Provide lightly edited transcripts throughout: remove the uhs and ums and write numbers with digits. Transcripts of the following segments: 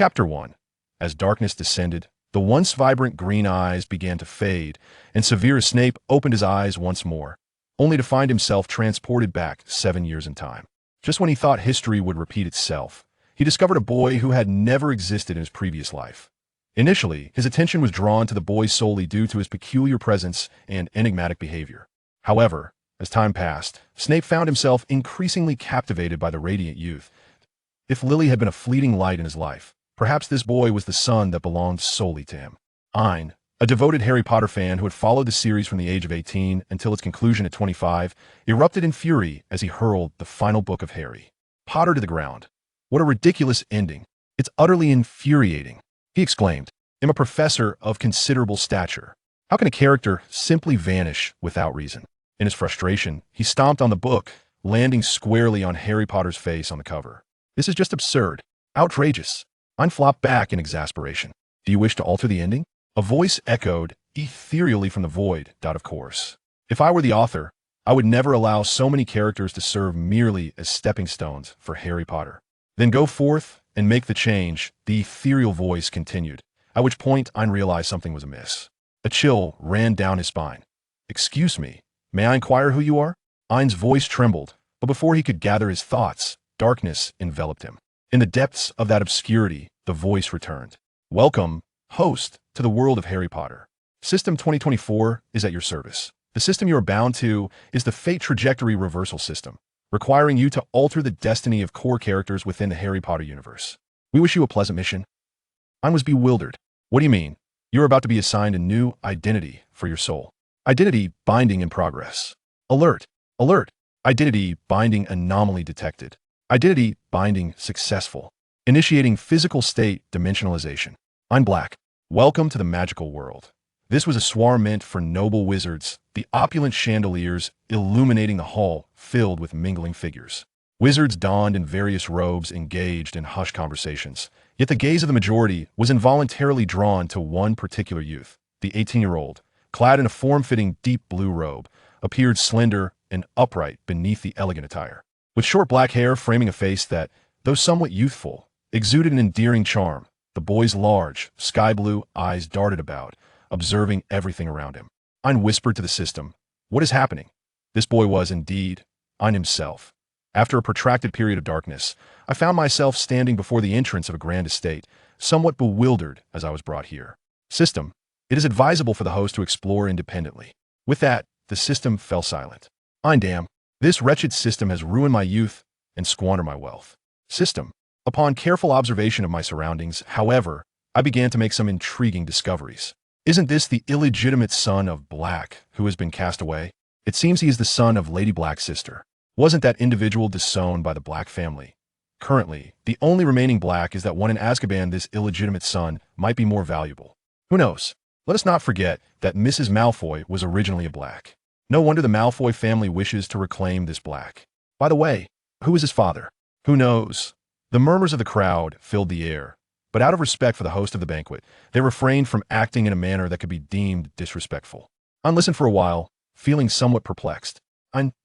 Chapter 1. As darkness descended, the once vibrant green eyes began to fade, and Severus Snape opened his eyes once more, only to find himself transported back 7 years in time. Just when he thought history would repeat itself, he discovered a boy who had never existed in his previous life. Initially, his attention was drawn to the boy solely due to his peculiar presence and enigmatic behavior. However, as time passed, Snape found himself increasingly captivated by the radiant youth. If Lily had been a fleeting light in his life, perhaps this boy was the son that belonged solely to him. Ain, a devoted Harry Potter fan who had followed the series from the age of 18 until its conclusion at 25, erupted in fury as he hurled the final book of Harry Potter to the ground. What a ridiculous ending. It's utterly infuriating, he exclaimed. I'm a professor of considerable stature. How can a character simply vanish without reason? In his frustration, he stomped on the book, landing squarely on Harry Potter's face on the cover. This is just absurd. Outrageous. Ain flopped back in exasperation. Do you wish to alter the ending? A voice echoed ethereally from the void. Of course. If I were the author, I would never allow so many characters to serve merely as stepping stones for Harry Potter. Then go forth and make the change, the ethereal voice continued, at which point Ain realized something was amiss. A chill ran down his spine. Excuse me, may I inquire who you are? Ain's voice trembled, but before he could gather his thoughts, darkness enveloped him. In the depths of that obscurity, the voice returned. Welcome, host, to the world of Harry Potter. System 2024 is at your service. The system you are bound to is the Fate Trajectory Reversal System, requiring you to alter the destiny of core characters within the Harry Potter universe. We wish you a pleasant mission. Ain was bewildered. What do you mean? You're about to be assigned a new identity for your soul. Identity binding in progress. Alert. Alert. Identity binding anomaly detected. Identity binding successful. Initiating physical state dimensionalization. Ain Black. Welcome to the magical world. This was a swarm meant for noble wizards, the opulent chandeliers illuminating the hall filled with mingling figures. Wizards donned in various robes engaged in hushed conversations, yet the gaze of the majority was involuntarily drawn to one particular youth. The 18-year-old, clad in a form-fitting deep blue robe, appeared slender and upright beneath the elegant attire. With short black hair framing a face that, though somewhat youthful, exuded an endearing charm, the boy's large, sky-blue eyes darted about, observing everything around him. Ain whispered to the system, "What is happening?" This boy was, indeed, Ain himself. After a protracted period of darkness, I found myself standing before the entrance of a grand estate, somewhat bewildered as I was brought here. System, it is advisable for the host to explore independently. With that, the system fell silent. Ain damn, this wretched system has ruined my youth and squandered my wealth. System, upon careful observation of my surroundings, however, I began to make some intriguing discoveries. Isn't this the illegitimate son of Black who has been cast away? It seems he is the son of Lady Black's sister. Wasn't that individual disowned by the Black family? Currently, the only remaining Black is that one in Azkaban. This illegitimate son might be more valuable. Who knows? Let us not forget that Mrs. Malfoy was originally a Black. No wonder the Malfoy family wishes to reclaim this Black. By the way, who is his father? Who knows? The murmurs of the crowd filled the air, but out of respect for the host of the banquet, they refrained from acting in a manner that could be deemed disrespectful. Ain listened for a while, feeling somewhat perplexed.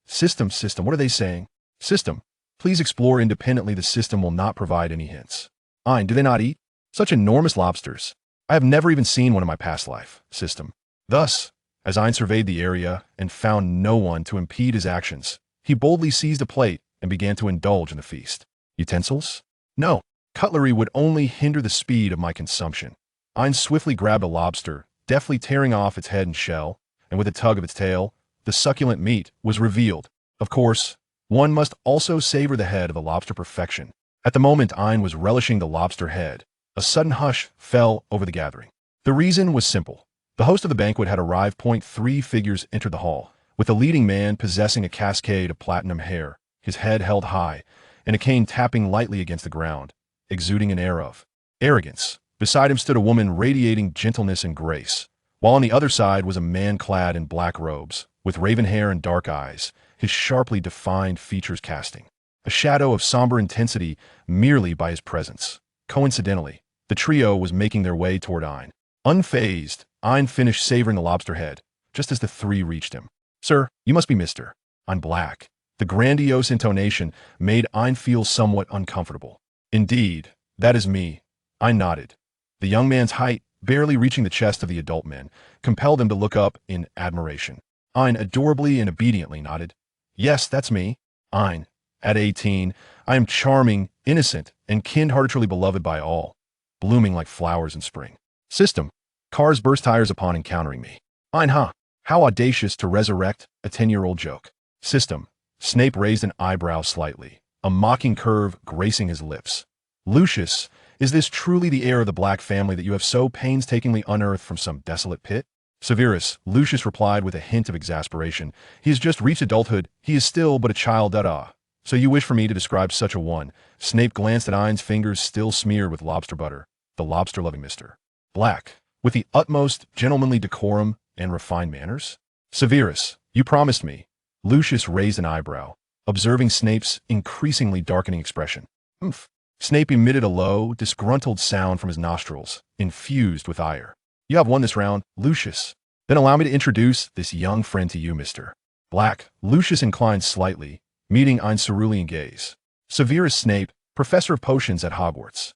System, what are they saying? System, please explore independently. The system will not provide any hints. Ain, do they not eat? Such enormous lobsters. I have never even seen one in my past life. System. Thus, as Ain surveyed the area and found no one to impede his actions, he boldly seized a plate and began to indulge in the feast. Utensils? No. Cutlery would only hinder the speed of my consumption. Ain swiftly grabbed a lobster, deftly tearing off its head and shell, and with a tug of its tail, the succulent meat was revealed. Of course, one must also savor the head of the lobster perfection. At the moment Ain was relishing the lobster head, a sudden hush fell over the gathering. The reason was simple. The host of the banquet had arrived. 3 figures entered the hall, with the leading man possessing a cascade of platinum hair, his head held high, and a cane tapping lightly against the ground, exuding an air of arrogance. Beside him stood a woman radiating gentleness and grace, while on the other side was a man clad in black robes, with raven hair and dark eyes, his sharply defined features casting a shadow of somber intensity merely by his presence. Coincidentally, the trio was making their way toward Ain. Unfazed, Ain finished savoring the lobster head, just as the 3 reached him. "Sir, you must be Mr. Ain Black." The grandiose intonation made Ain feel somewhat uncomfortable. "Indeed, that is me. I nodded. The young man's height, barely reaching the chest of the adult man, compelled him to look up in admiration. Ain adorably and obediently nodded. Yes, that's me. Ain. At 18, I am charming, innocent, and kind-heartedly beloved by all, blooming like flowers in spring. System. Cars burst tires upon encountering me. Ain, huh? How audacious to resurrect a 10-year-old joke. System. Snape raised an eyebrow slightly, a mocking curve gracing his lips. Lucius, is this truly the heir of the Black family that you have so painstakingly unearthed from some desolate pit? Severus, Lucius replied with a hint of exasperation. He has just reached adulthood. He is still but a child, da-da. So you wish for me to describe such a one? Snape glanced at Ain's fingers still smeared with lobster butter. The lobster-loving Mr. Black, with the utmost gentlemanly decorum and refined manners? Severus, you promised me. Lucius raised an eyebrow, observing Snape's increasingly darkening expression. Humph. Snape emitted a low, disgruntled sound from his nostrils, infused with ire. You have won this round, Lucius. Then allow me to introduce this young friend to you, Mr. Black. Lucius inclined slightly, meeting Ain's cerulean gaze. Severus Snape, professor of potions at Hogwarts.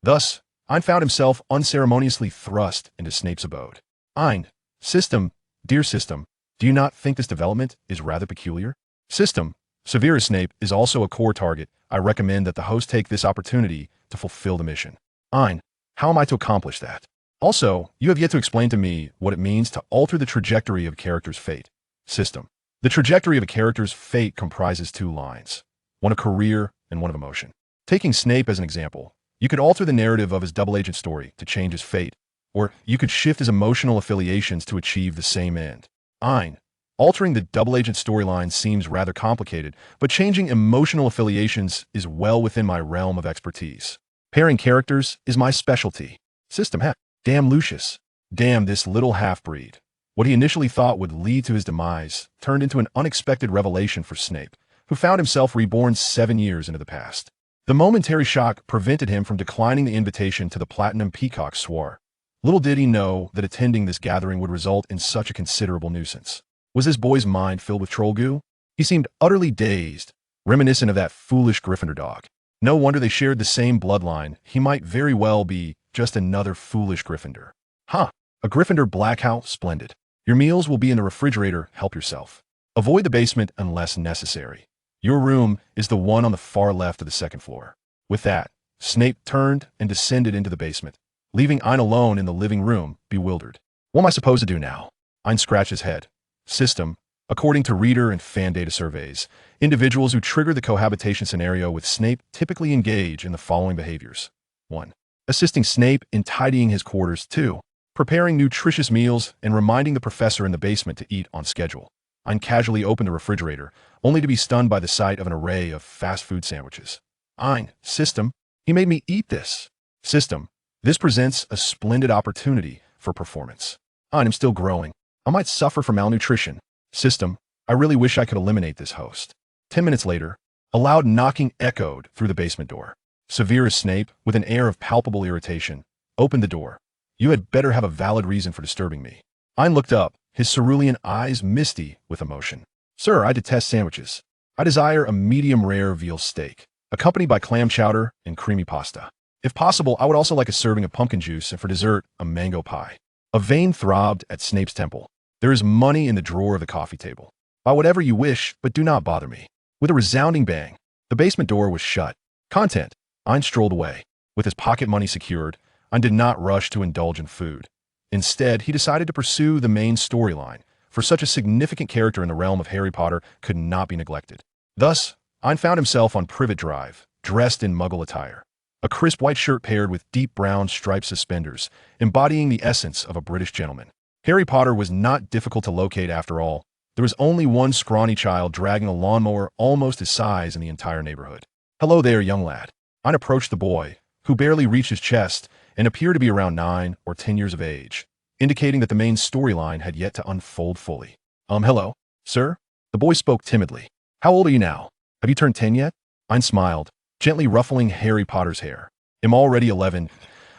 Thus, Ain found himself unceremoniously thrust into Snape's abode. Ain, System, dear System, do you not think this development is rather peculiar? System, Severus Snape is also a core target. I recommend that the host take this opportunity to fulfill the mission. Ain, how am I to accomplish that? Also, you have yet to explain to me what it means to alter the trajectory of a character's fate. System, the trajectory of a character's fate comprises two lines, one of career and one of emotion. Taking Snape as an example, you could alter the narrative of his double-agent story to change his fate, or you could shift his emotional affiliations to achieve the same end. Ain, altering the double-agent storyline seems rather complicated, but changing emotional affiliations is well within my realm of expertise. Pairing characters is my specialty. System, heck, damn Lucius. Damn this little half-breed. What he initially thought would lead to his demise turned into an unexpected revelation for Snape, who found himself reborn 7 years into the past. The momentary shock prevented him from declining the invitation to the Platinum Peacock soir. Little did he know that attending this gathering would result in such a considerable nuisance. Was this boy's mind filled with troll goo? He seemed utterly dazed, reminiscent of that foolish Gryffindor dog. No wonder they shared the same bloodline. He might very well be just another foolish Gryffindor. Huh, a Gryffindor Black House? Splendid. Your meals will be in the refrigerator. Help yourself. Avoid the basement unless necessary. Your room is the one on the far left of the second floor. With that, Snape turned and descended into the basement, leaving Ain alone in the living room, bewildered. What am I supposed to do now? Ain scratched his head. System, according to reader and fan data surveys, individuals who trigger the cohabitation scenario with Snape typically engage in the following behaviors. 1. Assisting Snape in tidying his quarters. 2. Preparing nutritious meals and reminding the professor in the basement to eat on schedule. Ain casually opened the refrigerator, only to be stunned by the sight of an array of fast food sandwiches. Ain, System, he made me eat this. System, this presents a splendid opportunity for performance. Ain, I'm still growing. I might suffer from malnutrition. System, I really wish I could eliminate this host. 10 minutes later, a loud knocking echoed through the basement door. Severus Snape, with an air of palpable irritation, opened the door. You had better have a valid reason for disturbing me. Ain looked up, his cerulean eyes misty with emotion. Sir, I detest sandwiches. I desire a medium-rare veal steak, accompanied by clam chowder and creamy pasta. If possible, I would also like a serving of pumpkin juice and for dessert, a mango pie. A vein throbbed at Snape's temple. There is money in the drawer of the coffee table. Buy whatever you wish, but do not bother me. With a resounding bang, the basement door was shut. Content. Ain strolled away. With his pocket money secured, Ain did not rush to indulge in food. Instead, he decided to pursue the main storyline, for such a significant character in the realm of Harry Potter could not be neglected. Thus, Ain found himself on Privet Drive, dressed in Muggle attire. A crisp white shirt paired with deep brown striped suspenders, embodying the essence of a British gentleman. Harry Potter was not difficult to locate after all. There was only one scrawny child dragging a lawnmower almost his size in the entire neighborhood. Hello there, young lad. Ain approached the boy, who barely reached his chest and appeared to be around 9 or 10 years of age, indicating that the main storyline had yet to unfold fully. Hello, sir? The boy spoke timidly. How old are you now? Have you turned 10 yet? Ain smiled, gently ruffling Harry Potter's hair. I'm already 11.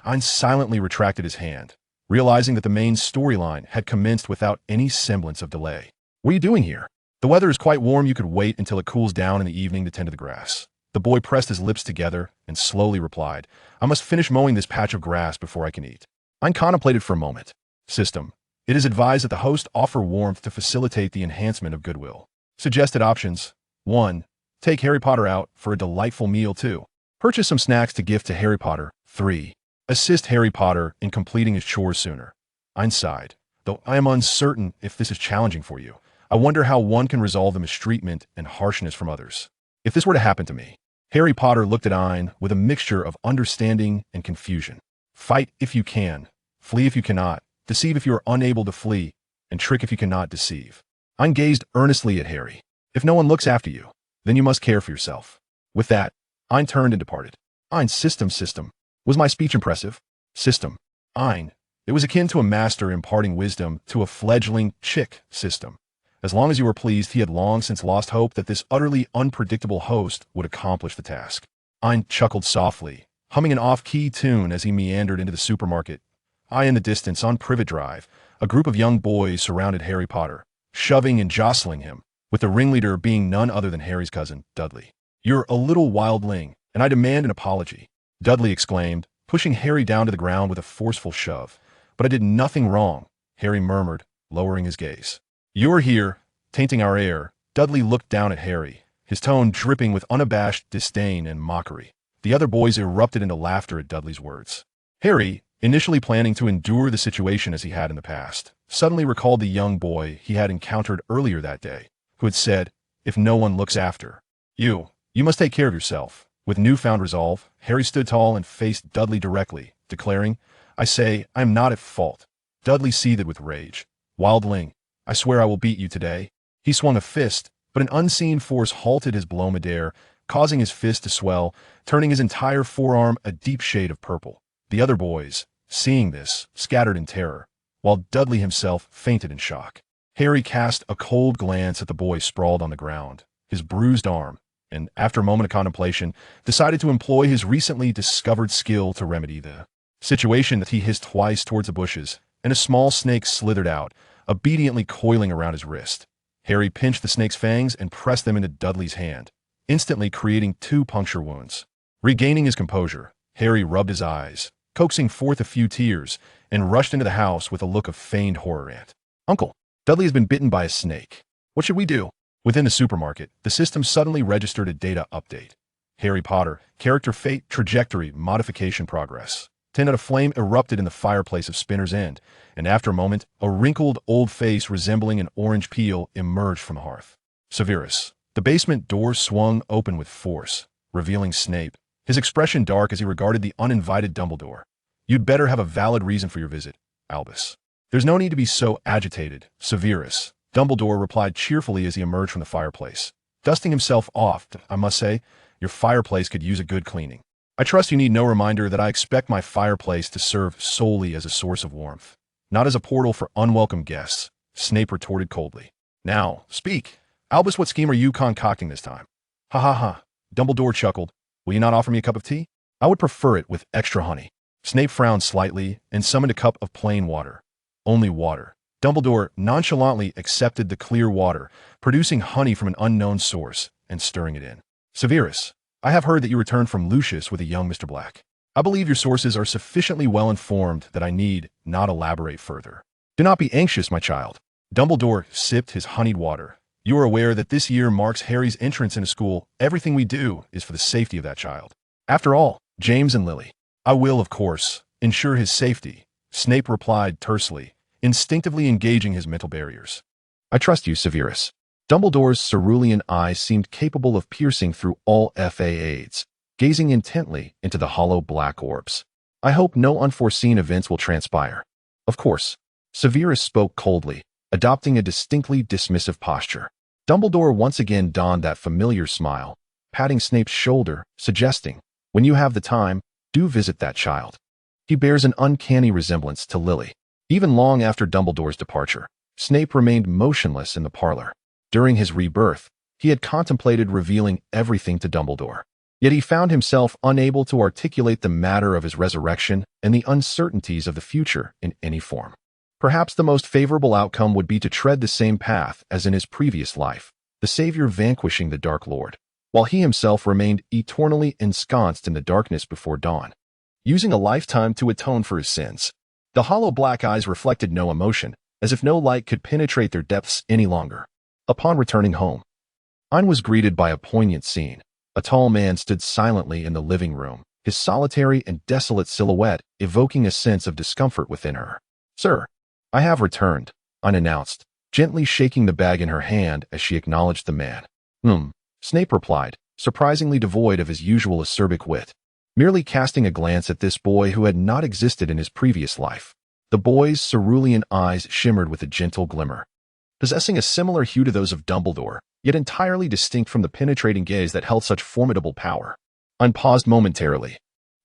Ain silently retracted his hand, realizing that the main storyline had commenced without any semblance of delay. What are you doing here? The weather is quite warm. You could wait until it cools down in the evening to tend to the grass. The boy pressed his lips together and slowly replied, I must finish mowing this patch of grass before I can eat. I contemplated for a moment. System. It is advised that the host offer warmth to facilitate the enhancement of goodwill. Suggested options. 1. Take Harry Potter out for a delightful meal. 2. Purchase some snacks to gift to Harry Potter. 3. Assist Harry Potter in completing his chores sooner. Ain sighed. Though I am uncertain if this is challenging for you, I wonder how one can resolve the mistreatment and harshness from others. If this were to happen to me. Harry Potter looked at Ain with a mixture of understanding and confusion. Fight if you can, flee if you cannot, deceive if you are unable to flee, and trick if you cannot deceive. Ain gazed earnestly at Harry. If no one looks after you, then you must care for yourself. With that, Ain turned and departed. Ain, system. Was my speech impressive? System. Ain. It was akin to a master imparting wisdom to a fledgling chick. System. As long as you were pleased, he had long since lost hope that this utterly unpredictable host would accomplish the task. Ain chuckled softly, humming an off-key tune as he meandered into the supermarket. High in the distance, on Privet Drive, a group of young boys surrounded Harry Potter, shoving and jostling him, with the ringleader being none other than Harry's cousin, Dudley. You're a little wildling, and I demand an apology, Dudley exclaimed, pushing Harry down to the ground with a forceful shove. But I did nothing wrong, Harry murmured, lowering his gaze. You're here, tainting our air. Dudley looked down at Harry, his tone dripping with unabashed disdain and mockery. The other boys erupted into laughter at Dudley's words. Harry, initially planning to endure the situation as he had in the past, suddenly recalled the young boy he had encountered earlier that day, who had said, if no one looks after you, you must take care of yourself. With newfound resolve, Harry stood tall and faced Dudley directly, declaring, I say, I am not at fault. Dudley seethed with rage. Wildling, I swear I will beat you today. He swung a fist, but an unseen force halted his blow midair, causing his fist to swell, turning his entire forearm a deep shade of purple. The other boys, seeing this, scattered in terror, while Dudley himself fainted in shock. Harry cast a cold glance at the boy sprawled on the ground, his bruised arm, and, after a moment of contemplation, decided to employ his recently discovered skill to remedy the situation. That he hissed twice towards the bushes, and a small snake slithered out, obediently coiling around his wrist. Harry pinched the snake's fangs and pressed them into Dudley's hand, instantly creating 2 puncture wounds. Regaining his composure, Harry rubbed his eyes, coaxing forth a few tears, and rushed into the house with a look of feigned horror. Uncle, Dudley has been bitten by a snake. What should we do? Within the supermarket, the system suddenly registered a data update. Harry Potter, character fate, trajectory, modification progress. 10 out of flame erupted in the fireplace of Spinner's End, and after a moment, a wrinkled old face resembling an orange peel emerged from the hearth. Severus. The basement door swung open with force, revealing Snape, his expression dark as he regarded the uninvited Dumbledore. You'd better have a valid reason for your visit, Albus. There's no need to be so agitated, Severus, Dumbledore replied cheerfully as he emerged from the fireplace. Dusting himself off, I must say, your fireplace could use a good cleaning. I trust you need no reminder that I expect my fireplace to serve solely as a source of warmth, not as a portal for unwelcome guests, Snape retorted coldly. Now, speak. Albus, what scheme are you concocting this time? Ha ha ha. Dumbledore chuckled. Will you not offer me a cup of tea? I would prefer it with extra honey. Snape frowned slightly and summoned a cup of plain water. Only water. Dumbledore nonchalantly accepted the clear water, producing honey from an unknown source and stirring it in. Severus, I have heard that you returned from Lucius with a young Mr. Black. I believe your sources are sufficiently well informed that I need not elaborate further. Do not be anxious, my child. Dumbledore sipped his honeyed water. You are aware that this year marks Harry's entrance into school. Everything we do is for the safety of that child. After all, James and Lily. I will, of course, ensure his safety, Snape replied tersely, instinctively engaging his mental barriers. I trust you, Severus. Dumbledore's cerulean eyes seemed capable of piercing through all FA-aids, gazing intently into the hollow black orbs. I hope no unforeseen events will transpire. Of course. Severus spoke coldly, adopting a distinctly dismissive posture. Dumbledore once again donned that familiar smile, patting Snape's shoulder, suggesting, when you have the time, do visit that child. He bears an uncanny resemblance to Lily. Even long after Dumbledore's departure, Snape remained motionless in the parlor. During his rebirth, he had contemplated revealing everything to Dumbledore. Yet he found himself unable to articulate the matter of his resurrection and the uncertainties of the future in any form. Perhaps the most favorable outcome would be to tread the same path as in his previous life, the Savior vanquishing the Dark Lord. while he himself remained eternally ensconced in the darkness before dawn, using a lifetime to atone for his sins. The hollow black eyes reflected no emotion, as if no light could penetrate their depths any longer. Upon returning home, Ain was greeted by a poignant scene. A tall man stood silently in the living room, his solitary and desolate silhouette evoking a sense of discomfort within her. "Sir, I have returned," Ain announced, gently shaking the bag in her hand as she acknowledged the man. Snape replied, surprisingly devoid of his usual acerbic wit, merely casting a glance at this boy who had not existed in his previous life. The boy's cerulean eyes shimmered with a gentle glimmer, possessing a similar hue to those of Dumbledore, yet entirely distinct from the penetrating gaze that held such formidable power. Ain paused momentarily,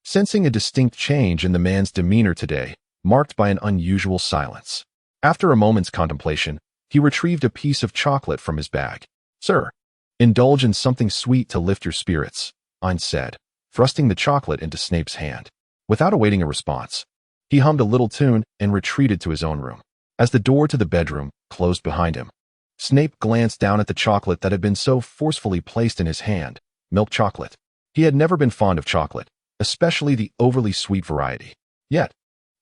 sensing a distinct change in the man's demeanor today, marked by an unusual silence. After a moment's contemplation, he retrieved a piece of chocolate from his bag. "Sir, indulge in something sweet to lift your spirits," Ain said, thrusting the chocolate into Snape's hand. Without awaiting a response, he hummed a little tune and retreated to his own room. As the door to the bedroom closed behind him, Snape glanced down at the chocolate that had been so forcefully placed in his hand. Milk chocolate. He had never been fond of chocolate, especially the overly sweet variety. Yet,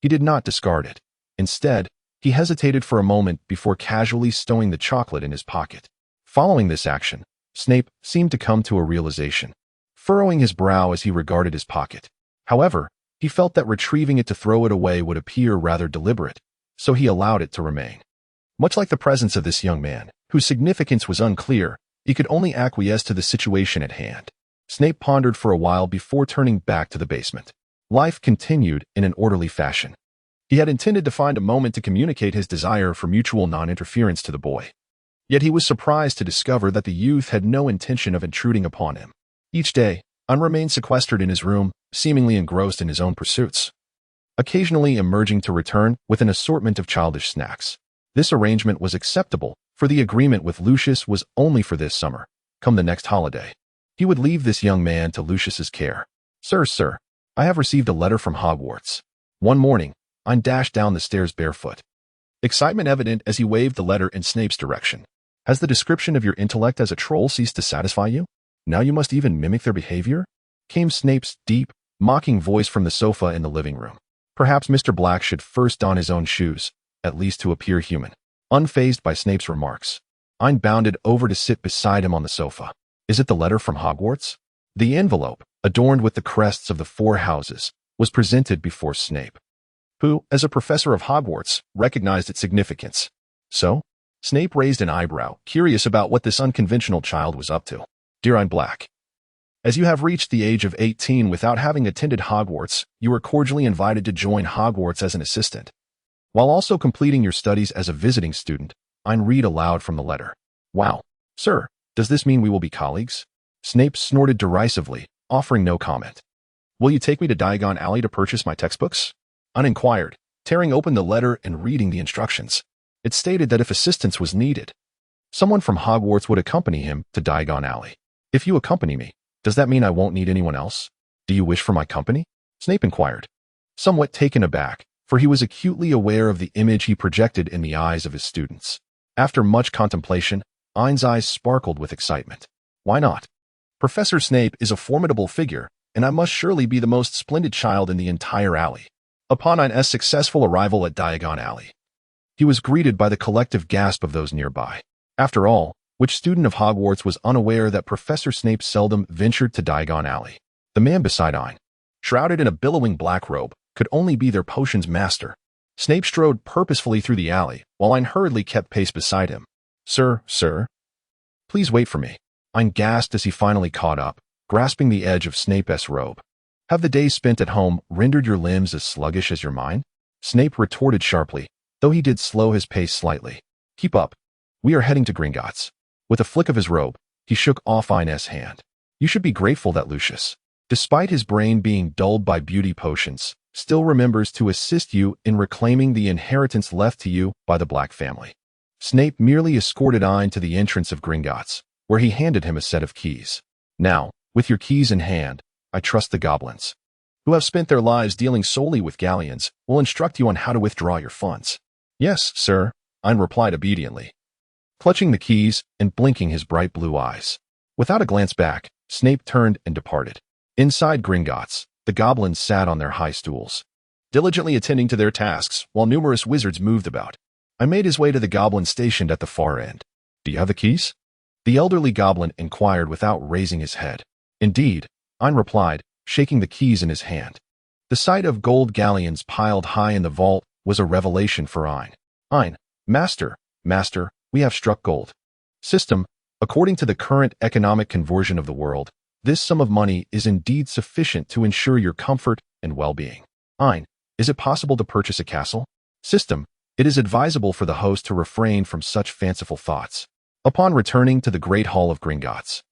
he did not discard it. Instead, he hesitated for a moment before casually stowing the chocolate in his pocket. Following this action, Snape seemed to come to a realization, furrowing his brow as he regarded his pocket. However, he felt that retrieving it to throw it away would appear rather deliberate, so he allowed it to remain. Much like the presence of this young man, whose significance was unclear, he could only acquiesce to the situation at hand. Snape pondered for a while before turning back to the basement. Life continued in an orderly fashion. He had intended to find a moment to communicate his desire for mutual non-interference to the boy. Yet he was surprised to discover that the youth had no intention of intruding upon him. Each day, Ain remained sequestered in his room, seemingly engrossed in his own pursuits, occasionally emerging to return with an assortment of childish snacks. This arrangement was acceptable, for the agreement with Lucius was only for this summer. Come the next holiday, he would leave this young man to Lucius's care. Sir, I have received a letter from Hogwarts." One morning, Ain dashed down the stairs barefoot, excitement evident as he waved the letter in Snape's direction. "Has the description of your intellect as a troll ceased to satisfy you? Now you must even mimic their behavior?" came Snape's deep, mocking voice from the sofa in the living room. Perhaps Mr. Black should first don his own shoes, at least to appear human. Unfazed by Snape's remarks, Ain bounded over to sit beside him on the sofa. "Is it the letter from Hogwarts?" The envelope, adorned with the crests of the 4 houses, was presented before Snape, who, as a professor of Hogwarts, recognized its significance. "So?" Snape raised an eyebrow, curious about what this unconventional child was up to. "Dear Ain Black, as you have reached the age of 18 without having attended Hogwarts, you are cordially invited to join Hogwarts as an assistant, while also completing your studies as a visiting student." Ain read aloud from the letter. "Wow. Sir, does this mean we will be colleagues?" Snape snorted derisively, offering no comment. "Will you take me to Diagon Alley to purchase my textbooks?" Ain inquired, tearing open the letter and reading the instructions. It stated that if assistance was needed, someone from Hogwarts would accompany him to Diagon Alley. "If you accompany me, does that mean I won't need anyone else? Do you wish for my company?" Snape inquired, somewhat taken aback, for he was acutely aware of the image he projected in the eyes of his students. After much contemplation, Ain's eyes sparkled with excitement. "Why not? Professor Snape is a formidable figure, and I must surely be the most splendid child in the entire alley." Upon Ain's successful arrival at Diagon Alley, he was greeted by the collective gasp of those nearby. After all, which student of Hogwarts was unaware that Professor Snape seldom ventured to Diagon Alley? The man beside Ain, shrouded in a billowing black robe, could only be their potions master. Snape strode purposefully through the alley, while Ain hurriedly kept pace beside him. Sir, please wait for me." Ain gasped as he finally caught up, grasping the edge of Snape's robe. "Have the days spent at home rendered your limbs as sluggish as your mind?" Snape retorted sharply, though he did slow his pace slightly. "Keep up. We are heading to Gringotts." With a flick of his robe, he shook off Ain's hand. "You should be grateful that Lucius, despite his brain being dulled by beauty potions, still remembers to assist you in reclaiming the inheritance left to you by the Black family." Snape merely escorted Ain to the entrance of Gringotts, where he handed him a set of keys. "Now, with your keys in hand, I trust the goblins, who have spent their lives dealing solely with galleons, will instruct you on how to withdraw your funds." "Yes, sir," Ain replied obediently, clutching the keys and blinking his bright blue eyes. Without a glance back, Snape turned and departed. Inside Gringotts, the goblins sat on their high stools, diligently attending to their tasks while numerous wizards moved about. I made his way to the goblin stationed at the far end. Do you have the keys? The elderly goblin inquired without raising his head. Indeed, Ain replied, shaking the keys in his hand. The sight of gold galleons piled high in the vault was a revelation for Ain. Ain, Master, we have struck gold. System, according to the current economic conversion of the world, this sum of money is indeed sufficient to ensure your comfort and well-being. Ain, is it possible to purchase a castle? System, it is advisable for the host to refrain from such fanciful thoughts. Upon returning to the Great Hall of Gringotts,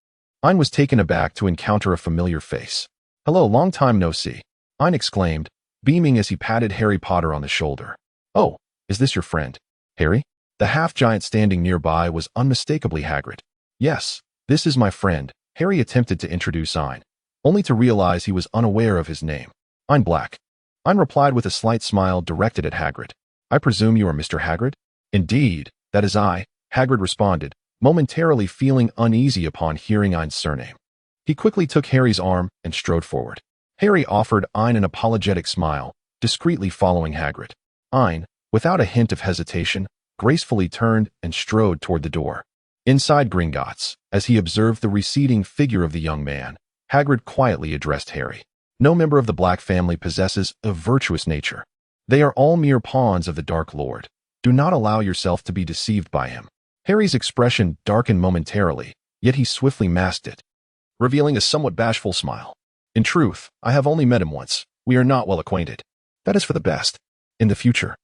Ain was taken aback to encounter a familiar face. Hello, long time no see, Ain exclaimed, beaming as he patted Harry Potter on the shoulder. Oh, is this your friend, Harry? The half-giant standing nearby was unmistakably Hagrid. Yes, this is my friend, Harry attempted to introduce Ain, only to realize he was unaware of his name. I'm Black. Ain replied with a slight smile directed at Hagrid. I presume you are Mr. Hagrid? Indeed, that is I, Hagrid responded, momentarily feeling uneasy upon hearing Ain's surname. He quickly took Harry's arm and strode forward. Harry offered Ain an apologetic smile, discreetly following Hagrid. Ain, without a hint of hesitation, gracefully turned and strode toward the door. Inside Gringotts, as he observed the receding figure of the young man, Hagrid quietly addressed Harry. No member of the Black family possesses a virtuous nature. They are all mere pawns of the Dark Lord. Do not allow yourself to be deceived by him. Harry's expression darkened momentarily, yet he swiftly masked it, revealing a somewhat bashful smile. In truth, I have only met him once. We are not well acquainted. That is for the best. In the future,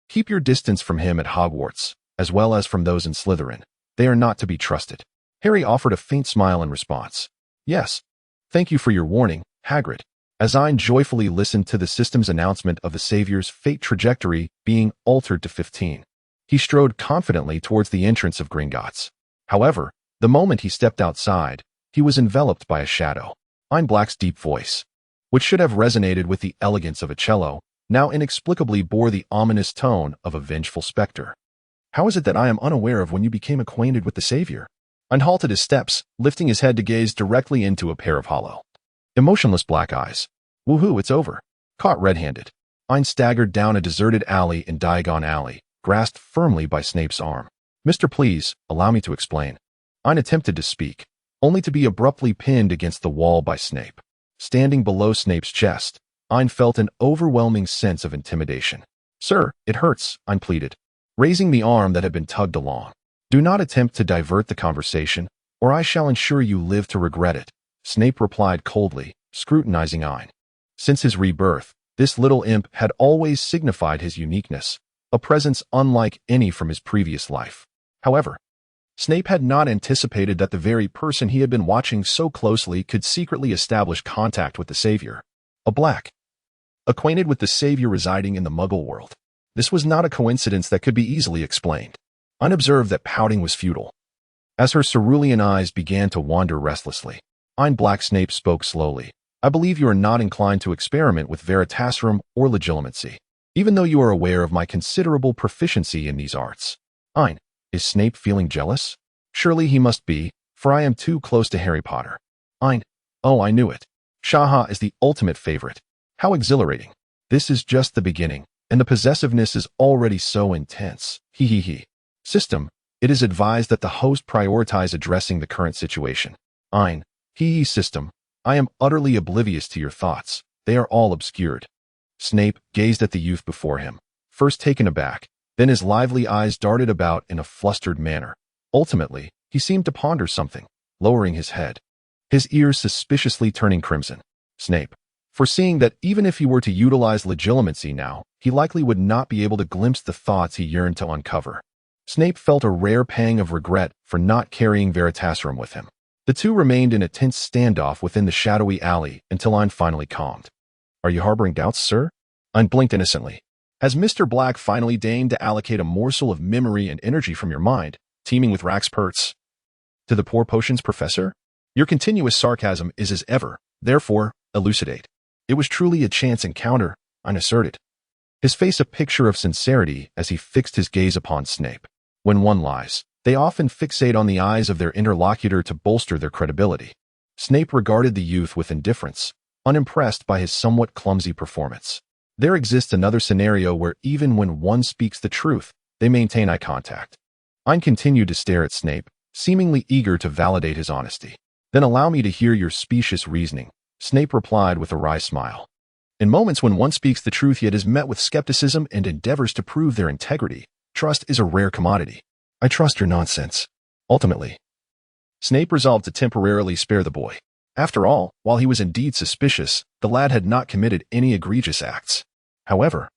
keep your distance from him at Hogwarts, as well as from those in Slytherin. They are not to be trusted. Harry offered a faint smile in response. Yes. Thank you for your warning, Hagrid. As Ain joyfully listened to the system's announcement of the Savior's fate trajectory being altered to 15, he strode confidently towards the entrance of Gringotts. However, the moment he stepped outside, he was enveloped by a shadow. Ain Black's deep voice, which should have resonated with the elegance of a cello, now inexplicably bore the ominous tone of a vengeful specter. How is it that I am unaware of when you became acquainted with the Savior? Ain halted his steps, lifting his head to gaze directly into a pair of hollow, emotionless black eyes. Woohoo, it's over. Caught red-handed, Ain staggered down a deserted alley in Diagon Alley, grasped firmly by Snape's arm. Mr. Please, allow me to explain. Ain attempted to speak, only to be abruptly pinned against the wall by Snape. Standing below Snape's chest, Ain felt an overwhelming sense of intimidation. Sir, it hurts, Ain pleaded, raising the arm that had been tugged along. Do not attempt to divert the conversation, or I shall ensure you live to regret it, Snape replied coldly, scrutinizing Ain. Since his rebirth, this little imp had always signified his uniqueness, a presence unlike any from his previous life. However, Snape had not anticipated that the very person he had been watching so closely could secretly establish contact with the Savior. A Black, acquainted with the Savior residing in the Muggle world. This was not a coincidence that could be easily explained. Ain observed that pouting was futile. As her cerulean eyes began to wander restlessly, Ain Black Snape spoke slowly. I believe you are not inclined to experiment with Veritaserum or Legilimency, even though you are aware of my considerable proficiency in these arts. Ain, is Snape feeling jealous? Surely he must be, for I am too close to Harry Potter. Ain, oh, I knew it. Shaha is the ultimate favorite. How exhilarating. This is just the beginning, and the possessiveness is already so intense. He. System, it is advised that the host prioritize addressing the current situation. Ain, system. I am utterly oblivious to your thoughts. They are all obscured. Snape gazed at the youth before him, first taken aback, then his lively eyes darted about in a flustered manner. Ultimately, he seemed to ponder something, lowering his head, his ears suspiciously turning crimson. Snape, foreseeing that even if he were to utilize Legilimency now, he likely would not be able to glimpse the thoughts he yearned to uncover. Snape felt a rare pang of regret for not carrying Veritaserum with him. The two remained in a tense standoff within the shadowy alley until Ain finally calmed. Are you harboring doubts, sir? Ain blinked innocently. Has Mr. Black finally deigned to allocate a morsel of memory and energy from your mind, teeming with Raxperts, to the poor potions professor? Your continuous sarcasm is as ever, therefore, elucidate. It was truly a chance encounter, Ain asserted, his face a picture of sincerity as he fixed his gaze upon Snape. When one lies, they often fixate on the eyes of their interlocutor to bolster their credibility. Snape regarded the youth with indifference, unimpressed by his somewhat clumsy performance. There exists another scenario where even when one speaks the truth, they maintain eye contact. Ain continued to stare at Snape, seemingly eager to validate his honesty. Then allow me to hear your specious reasoning, Snape replied with a wry smile. In moments when one speaks the truth yet is met with skepticism and endeavors to prove their integrity, trust is a rare commodity. I trust your nonsense. Ultimately, Snape resolved to temporarily spare the boy. After all, while he was indeed suspicious, the lad had not committed any egregious acts. However,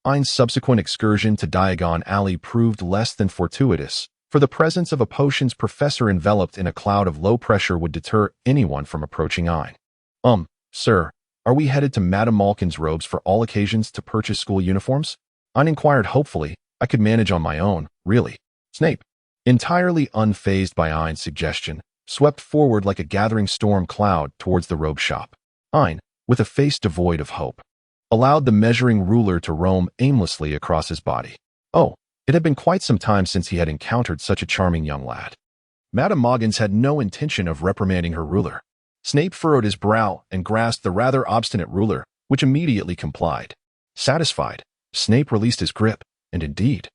Ain's subsequent excursion to Diagon Alley proved less than fortuitous, for the presence of a potions professor enveloped in a cloud of low pressure would deter anyone from approaching Ain. Sir, are we headed to Madame Malkin's robes for all occasions to purchase school uniforms? Ain inquired hopefully. I could manage on my own, really. Snape, entirely unfazed by Ain's suggestion, swept forward like a gathering storm cloud towards the robe shop. Ain, with a face devoid of hope, allowed the measuring ruler to roam aimlessly across his body. Oh, it had been quite some time since he had encountered such a charming young lad. Madame Moggins had no intention of reprimanding her ruler. Snape furrowed his brow and grasped the rather obstinate ruler, which immediately complied. Satisfied, Snape released his grip, and indeed,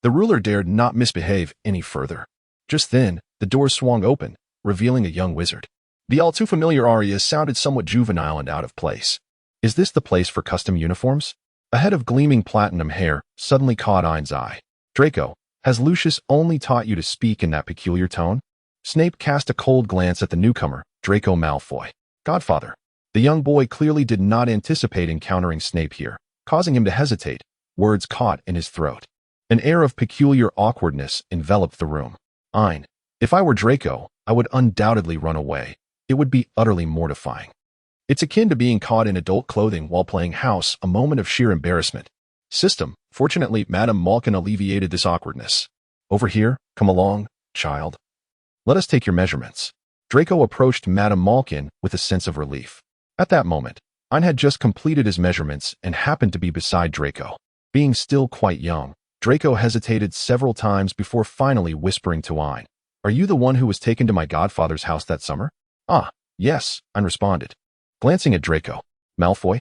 the ruler dared not misbehave any further. Just then, the door swung open, revealing a young wizard. The all too familiar aria sounded somewhat juvenile and out of place. Is this the place for custom uniforms? A head of gleaming platinum hair suddenly caught Ain's eye. Draco, has Lucius only taught you to speak in that peculiar tone? Snape cast a cold glance at the newcomer, Draco Malfoy. Godfather. The young boy clearly did not anticipate encountering Snape here, causing him to hesitate, words caught in his throat. An air of peculiar awkwardness enveloped the room. Ain, if I were Draco, I would undoubtedly run away. It would be utterly mortifying. It's akin to being caught in adult clothing while playing house, a moment of sheer embarrassment. Fortunately, Madame Malkin alleviated this awkwardness. Over here, come along, child. Let us take your measurements. Draco approached Madame Malkin with a sense of relief. At that moment, Ain had just completed his measurements and happened to be beside Draco. Being still quite young, Draco hesitated several times before finally whispering to Ain, Are you the one who was taken to my godfather's house that summer? Ah, yes, Ain responded. Glancing at Draco Malfoy,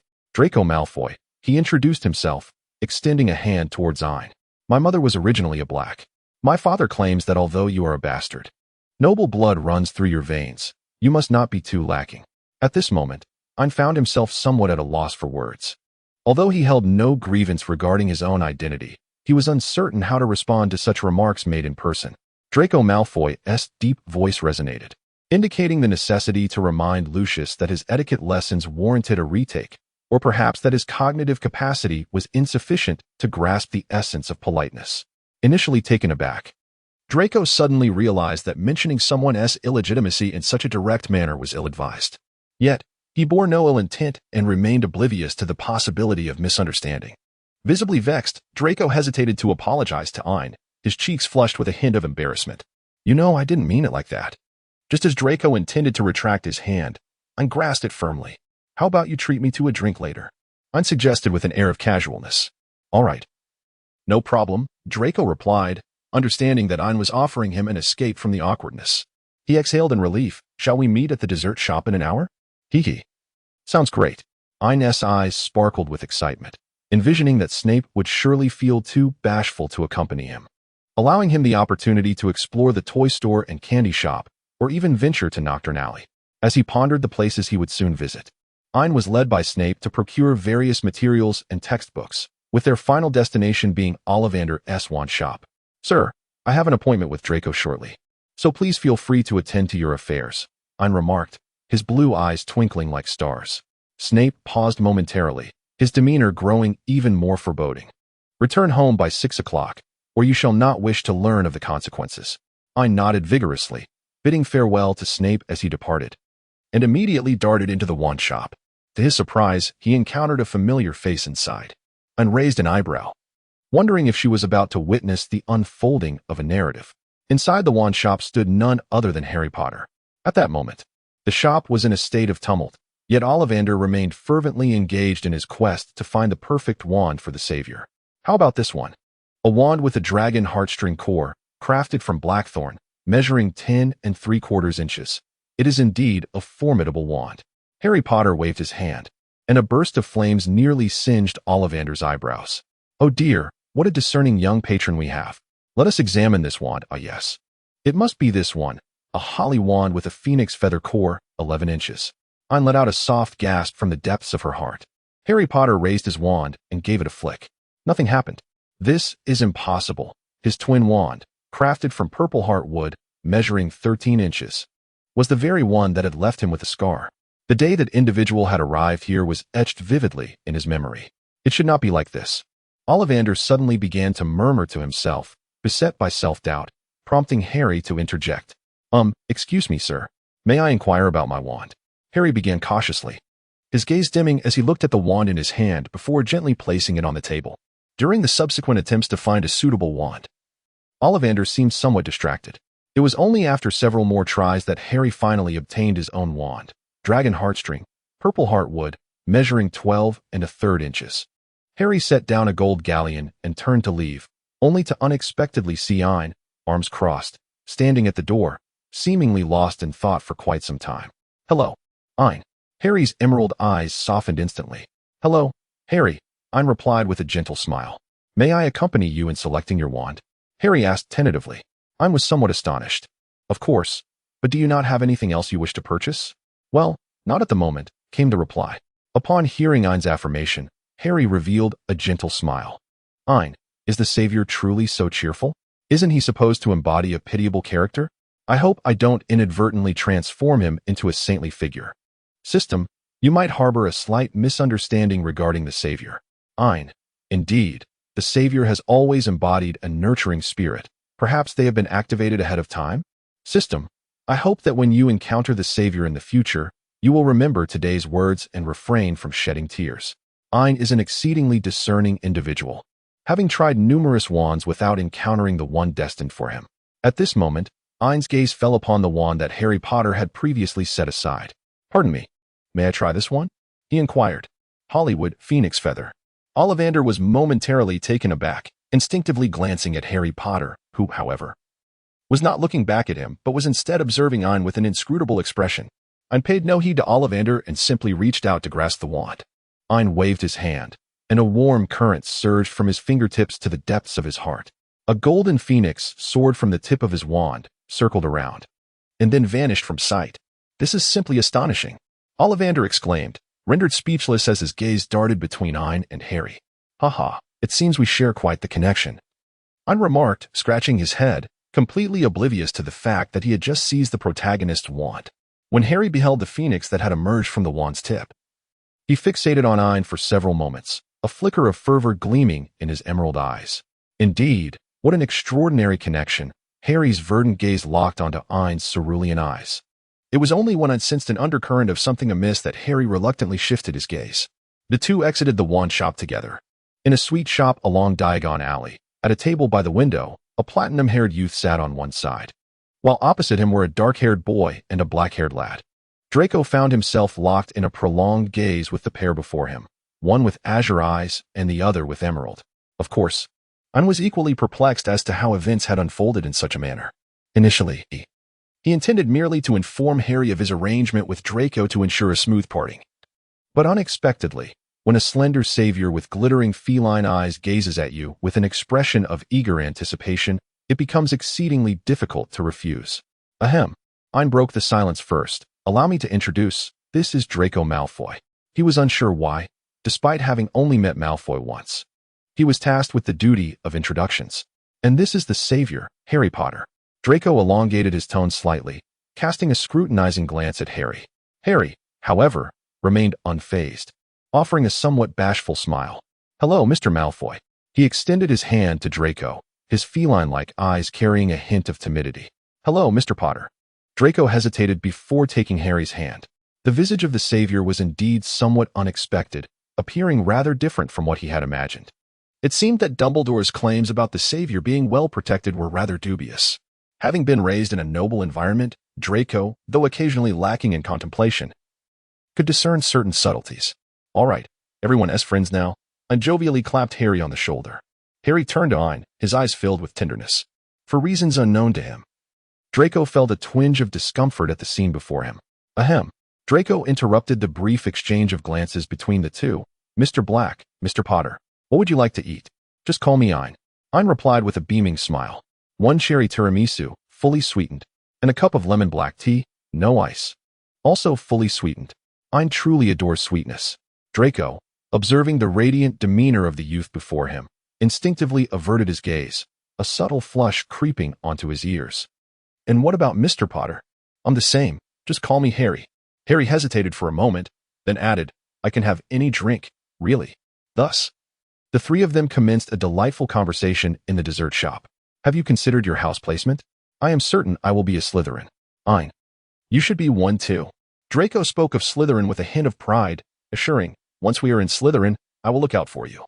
he introduced himself, extending a hand towards Ain. My mother was originally a black. My father claims that although you are a bastard, noble blood runs through your veins. You must not be too lacking. At this moment, Ain found himself somewhat at a loss for words. Although he held no grievance regarding his own identity, he was uncertain how to respond to such remarks made in person. Draco Malfoy's deep voice resonated, indicating the necessity to remind Lucius that his etiquette lessons warranted a retake, or perhaps that his cognitive capacity was insufficient to grasp the essence of politeness. Initially taken aback, Draco suddenly realized that mentioning someone's illegitimacy in such a direct manner was ill-advised. Yet, he bore no ill intent and remained oblivious to the possibility of misunderstanding. Visibly vexed, Draco hesitated to apologize to Ain, his cheeks flushed with a hint of embarrassment. You know, I didn't mean it like that. Just as Draco intended to retract his hand, Ain grasped it firmly. How about you treat me to a drink later? Ain suggested with an air of casualness. All right. No problem, Draco replied, understanding that Ain was offering him an escape from the awkwardness. He exhaled in relief. Shall we meet at the dessert shop in an hour? Hee. Sounds great. Ain's eyes sparkled with excitement, envisioning that Snape would surely feel too bashful to accompany him. Allowing him the opportunity to explore the toy store and candy shop, or even venture to Knockturn Alley. As he pondered the places he would soon visit, Ain was led by Snape to procure various materials and textbooks, with their final destination being Ollivander's wand shop. Sir, I have an appointment with Draco shortly, so please feel free to attend to your affairs, Ain remarked, his blue eyes twinkling like stars. Snape paused momentarily, his demeanor growing even more foreboding. Return home by 6 o'clock, or you shall not wish to learn of the consequences. Ain nodded vigorously, bidding farewell to Snape as he departed, and immediately darted into the wand shop. To his surprise, he encountered a familiar face inside, and raised an eyebrow, wondering if she was about to witness the unfolding of a narrative. Inside the wand shop stood none other than Harry Potter. At that moment, the shop was in a state of tumult, yet Ollivander remained fervently engaged in his quest to find the perfect wand for the Savior. How about this one? A wand with a dragon heartstring core, crafted from blackthorn, measuring 10 3/4 inches. It is indeed a formidable wand. Harry Potter waved his hand, and a burst of flames nearly singed Ollivander's eyebrows. Oh dear, what a discerning young patron we have. Let us examine this wand. Ah yes. It must be this one, a holly wand with a phoenix feather core, 11 inches. Ain let out a soft gasp from the depths of her heart. Harry Potter raised his wand and gave it a flick. Nothing happened. This is impossible. His twin wand, crafted from purple heart wood, measuring 13 inches, was the very one that had left him with a scar. The day that individual had arrived here was etched vividly in his memory. It should not be like this. Ollivander suddenly began to murmur to himself, beset by self-doubt, prompting Harry to interject. Excuse me, sir. May I inquire about my wand? Harry began cautiously, his gaze dimming as he looked at the wand in his hand before gently placing it on the table. During the subsequent attempts to find a suitable wand, Ollivander seemed somewhat distracted. It was only after several more tries that Harry finally obtained his own wand, dragon heartstring, purple heartwood, measuring 12 1/3 inches. Harry set down a gold galleon and turned to leave, only to unexpectedly see Ain, arms crossed, standing at the door, seemingly lost in thought for quite some time. Hello, Ain. Harry's emerald eyes softened instantly. Hello, Harry, Ain replied with a gentle smile. May I accompany you in selecting your wand? Harry asked tentatively. Ain was somewhat astonished. Of course, but do you not have anything else you wish to purchase? Well, not at the moment, came the reply. Upon hearing Ain's affirmation, Harry revealed a gentle smile. Ain, is the Savior truly so cheerful? Isn't he supposed to embody a pitiable character? I hope I don't inadvertently transform him into a saintly figure. System, you might harbor a slight misunderstanding regarding the Savior. Ain, indeed, the Savior has always embodied a nurturing spirit. Perhaps they have been activated ahead of time? System, I hope that when you encounter the Savior in the future, you will remember today's words and refrain from shedding tears. Ain is an exceedingly discerning individual, having tried numerous wands without encountering the one destined for him. At this moment, Ain's gaze fell upon the wand that Harry Potter had previously set aside. Pardon me, may I try this one? He inquired. Hollywood, phoenix feather. Ollivander was momentarily taken aback, instinctively glancing at Harry Potter, who, however, was not looking back at him but was instead observing Ain with an inscrutable expression. Ain paid no heed to Ollivander and simply reached out to grasp the wand. Ain waved his hand, and a warm current surged from his fingertips to the depths of his heart. A golden phoenix soared from the tip of his wand, circled around, and then vanished from sight. This is simply astonishing, Ollivander exclaimed, rendered speechless as his gaze darted between Ain and Harry. Haha, it seems we share quite the connection, Ain remarked, scratching his head, completely oblivious to the fact that he had just seized the protagonist's wand. When Harry beheld the phoenix that had emerged from the wand's tip, he fixated on Ain for several moments, a flicker of fervor gleaming in his emerald eyes. Indeed, what an extraordinary connection. Harry's verdant gaze locked onto Ain's cerulean eyes. It was only when Ain sensed an undercurrent of something amiss that Harry reluctantly shifted his gaze. The two exited the wand shop together. In a sweet shop along Diagon Alley, at a table by the window, a platinum-haired youth sat on one side, while opposite him were a dark-haired boy and a black-haired lad. Draco found himself locked in a prolonged gaze with the pair before him, one with azure eyes and the other with emerald. Of course, Ain was equally perplexed as to how events had unfolded in such a manner. Initially, he intended merely to inform Harry of his arrangement with Draco to ensure a smooth parting. But unexpectedly, when a slender savior with glittering feline eyes gazes at you with an expression of eager anticipation, it becomes exceedingly difficult to refuse. Ahem. Ain broke the silence first. Allow me to introduce, this is Draco Malfoy. He was unsure why, despite having only met Malfoy once. He was tasked with the duty of introductions. And this is the savior, Harry Potter. Draco elongated his tone slightly, casting a scrutinizing glance at Harry. Harry, however, remained unfazed, offering a somewhat bashful smile. Hello, Mr. Malfoy. He extended his hand to Draco, his feline-like eyes carrying a hint of timidity. Hello, Mr. Potter. Draco hesitated before taking Harry's hand. The visage of the savior was indeed somewhat unexpected, appearing rather different from what he had imagined. It seemed that Dumbledore's claims about the savior being well protected were rather dubious. Having been raised in a noble environment, Draco, though occasionally lacking in contemplation, could discern certain subtleties. All right, everyone as friends now. Ain jovially clapped Harry on the shoulder. Harry turned to Ain, his eyes filled with tenderness. For reasons unknown to him, Draco felt a twinge of discomfort at the scene before him. Ahem. Draco interrupted the brief exchange of glances between the two. Mr. Black, Mr. Potter, what would you like to eat? Just call me Ain. Ain replied with a beaming smile. 1 cherry tiramisu, fully sweetened, and a cup of lemon black tea, no ice. Also fully sweetened. Ain truly adores sweetness. Draco, observing the radiant demeanor of the youth before him, instinctively averted his gaze, a subtle flush creeping onto his ears. And what about Mr. Potter? I'm the same. Just call me Harry. Harry hesitated for a moment, then added, I can have any drink, really. Thus, the three of them commenced a delightful conversation in the dessert shop. Have you considered your house placement? I am certain I will be a Slytherin. Ain. You should be one too. Draco spoke of Slytherin with a hint of pride, assuring, once we are in Slytherin, I will look out for you.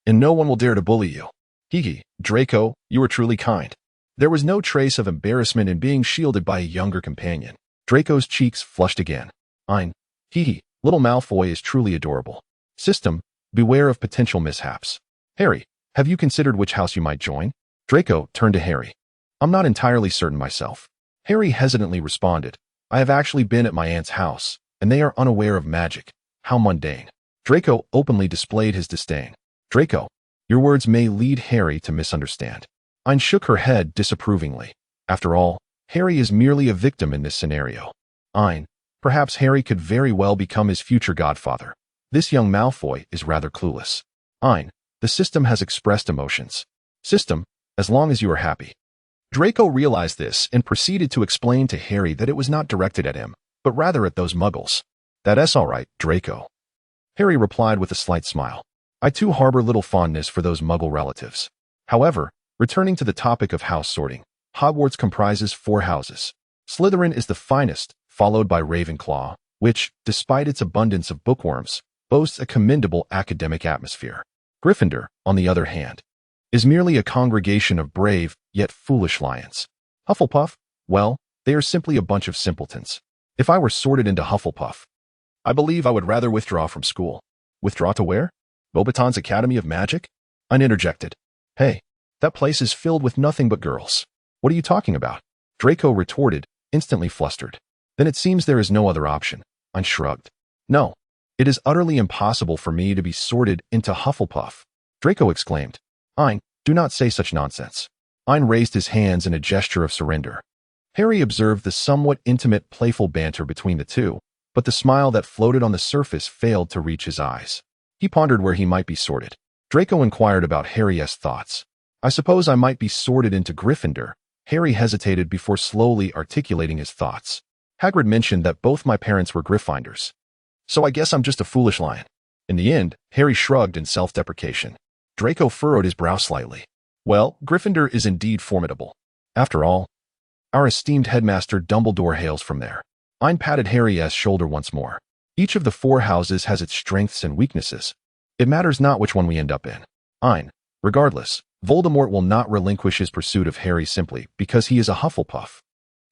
And no one will dare to bully you. Hee, Draco, you are truly kind. There was no trace of embarrassment in being shielded by a younger companion. Draco's cheeks flushed again. Ain. Hee, little Malfoy is truly adorable. System, beware of potential mishaps. Harry, have you considered which house you might join? Draco turned to Harry. I'm not entirely certain myself. Harry hesitantly responded. I have actually been at my aunt's house, and they are unaware of magic. How mundane. Draco openly displayed his disdain. Draco, your words may lead Harry to misunderstand. Ain shook her head disapprovingly. After all, Harry is merely a victim in this scenario. Ain, perhaps Harry could very well become his future godfather. This young Malfoy is rather clueless. Ain, the system has expressed emotions. System, as long as you are happy. Draco realized this and proceeded to explain to Harry that it was not directed at him, but rather at those muggles. That's all right, Draco. Harry replied with a slight smile. I too harbor little fondness for those muggle relatives. However, returning to the topic of house sorting, Hogwarts comprises 4 houses. Slytherin is the finest, followed by Ravenclaw, which, despite its abundance of bookworms, boasts a commendable academic atmosphere. Gryffindor, on the other hand, is merely a congregation of brave, yet foolish lions. Hufflepuff, well, they are simply a bunch of simpletons. If I were sorted into Hufflepuff, I believe I would rather withdraw from school. Withdraw to where? Beauxbaton's Academy of Magic? Ain interjected. Hey, that place is filled with nothing but girls. What are you talking about? Draco retorted, instantly flustered. Then it seems there is no other option. Ain shrugged. No, it is utterly impossible for me to be sorted into Hufflepuff. Draco exclaimed. Ain, do not say such nonsense. Ain raised his hands in a gesture of surrender. Harry observed the somewhat intimate, playful banter between the two, but the smile that floated on the surface failed to reach his eyes. He pondered where he might be sorted. Draco inquired about Harry's thoughts. I suppose I might be sorted into Gryffindor. Harry hesitated before slowly articulating his thoughts. Hagrid mentioned that both my parents were Gryffindors. So I guess I'm just a foolish lion. In the end, Harry shrugged in self-deprecation. Draco furrowed his brow slightly. Well, Gryffindor is indeed formidable. After all, our esteemed headmaster Dumbledore hails from there. Ain patted Harry's shoulder once more. Each of the 4 houses has its strengths and weaknesses. It matters not which one we end up in. Ain, regardless, Voldemort will not relinquish his pursuit of Harry simply because he is a Hufflepuff.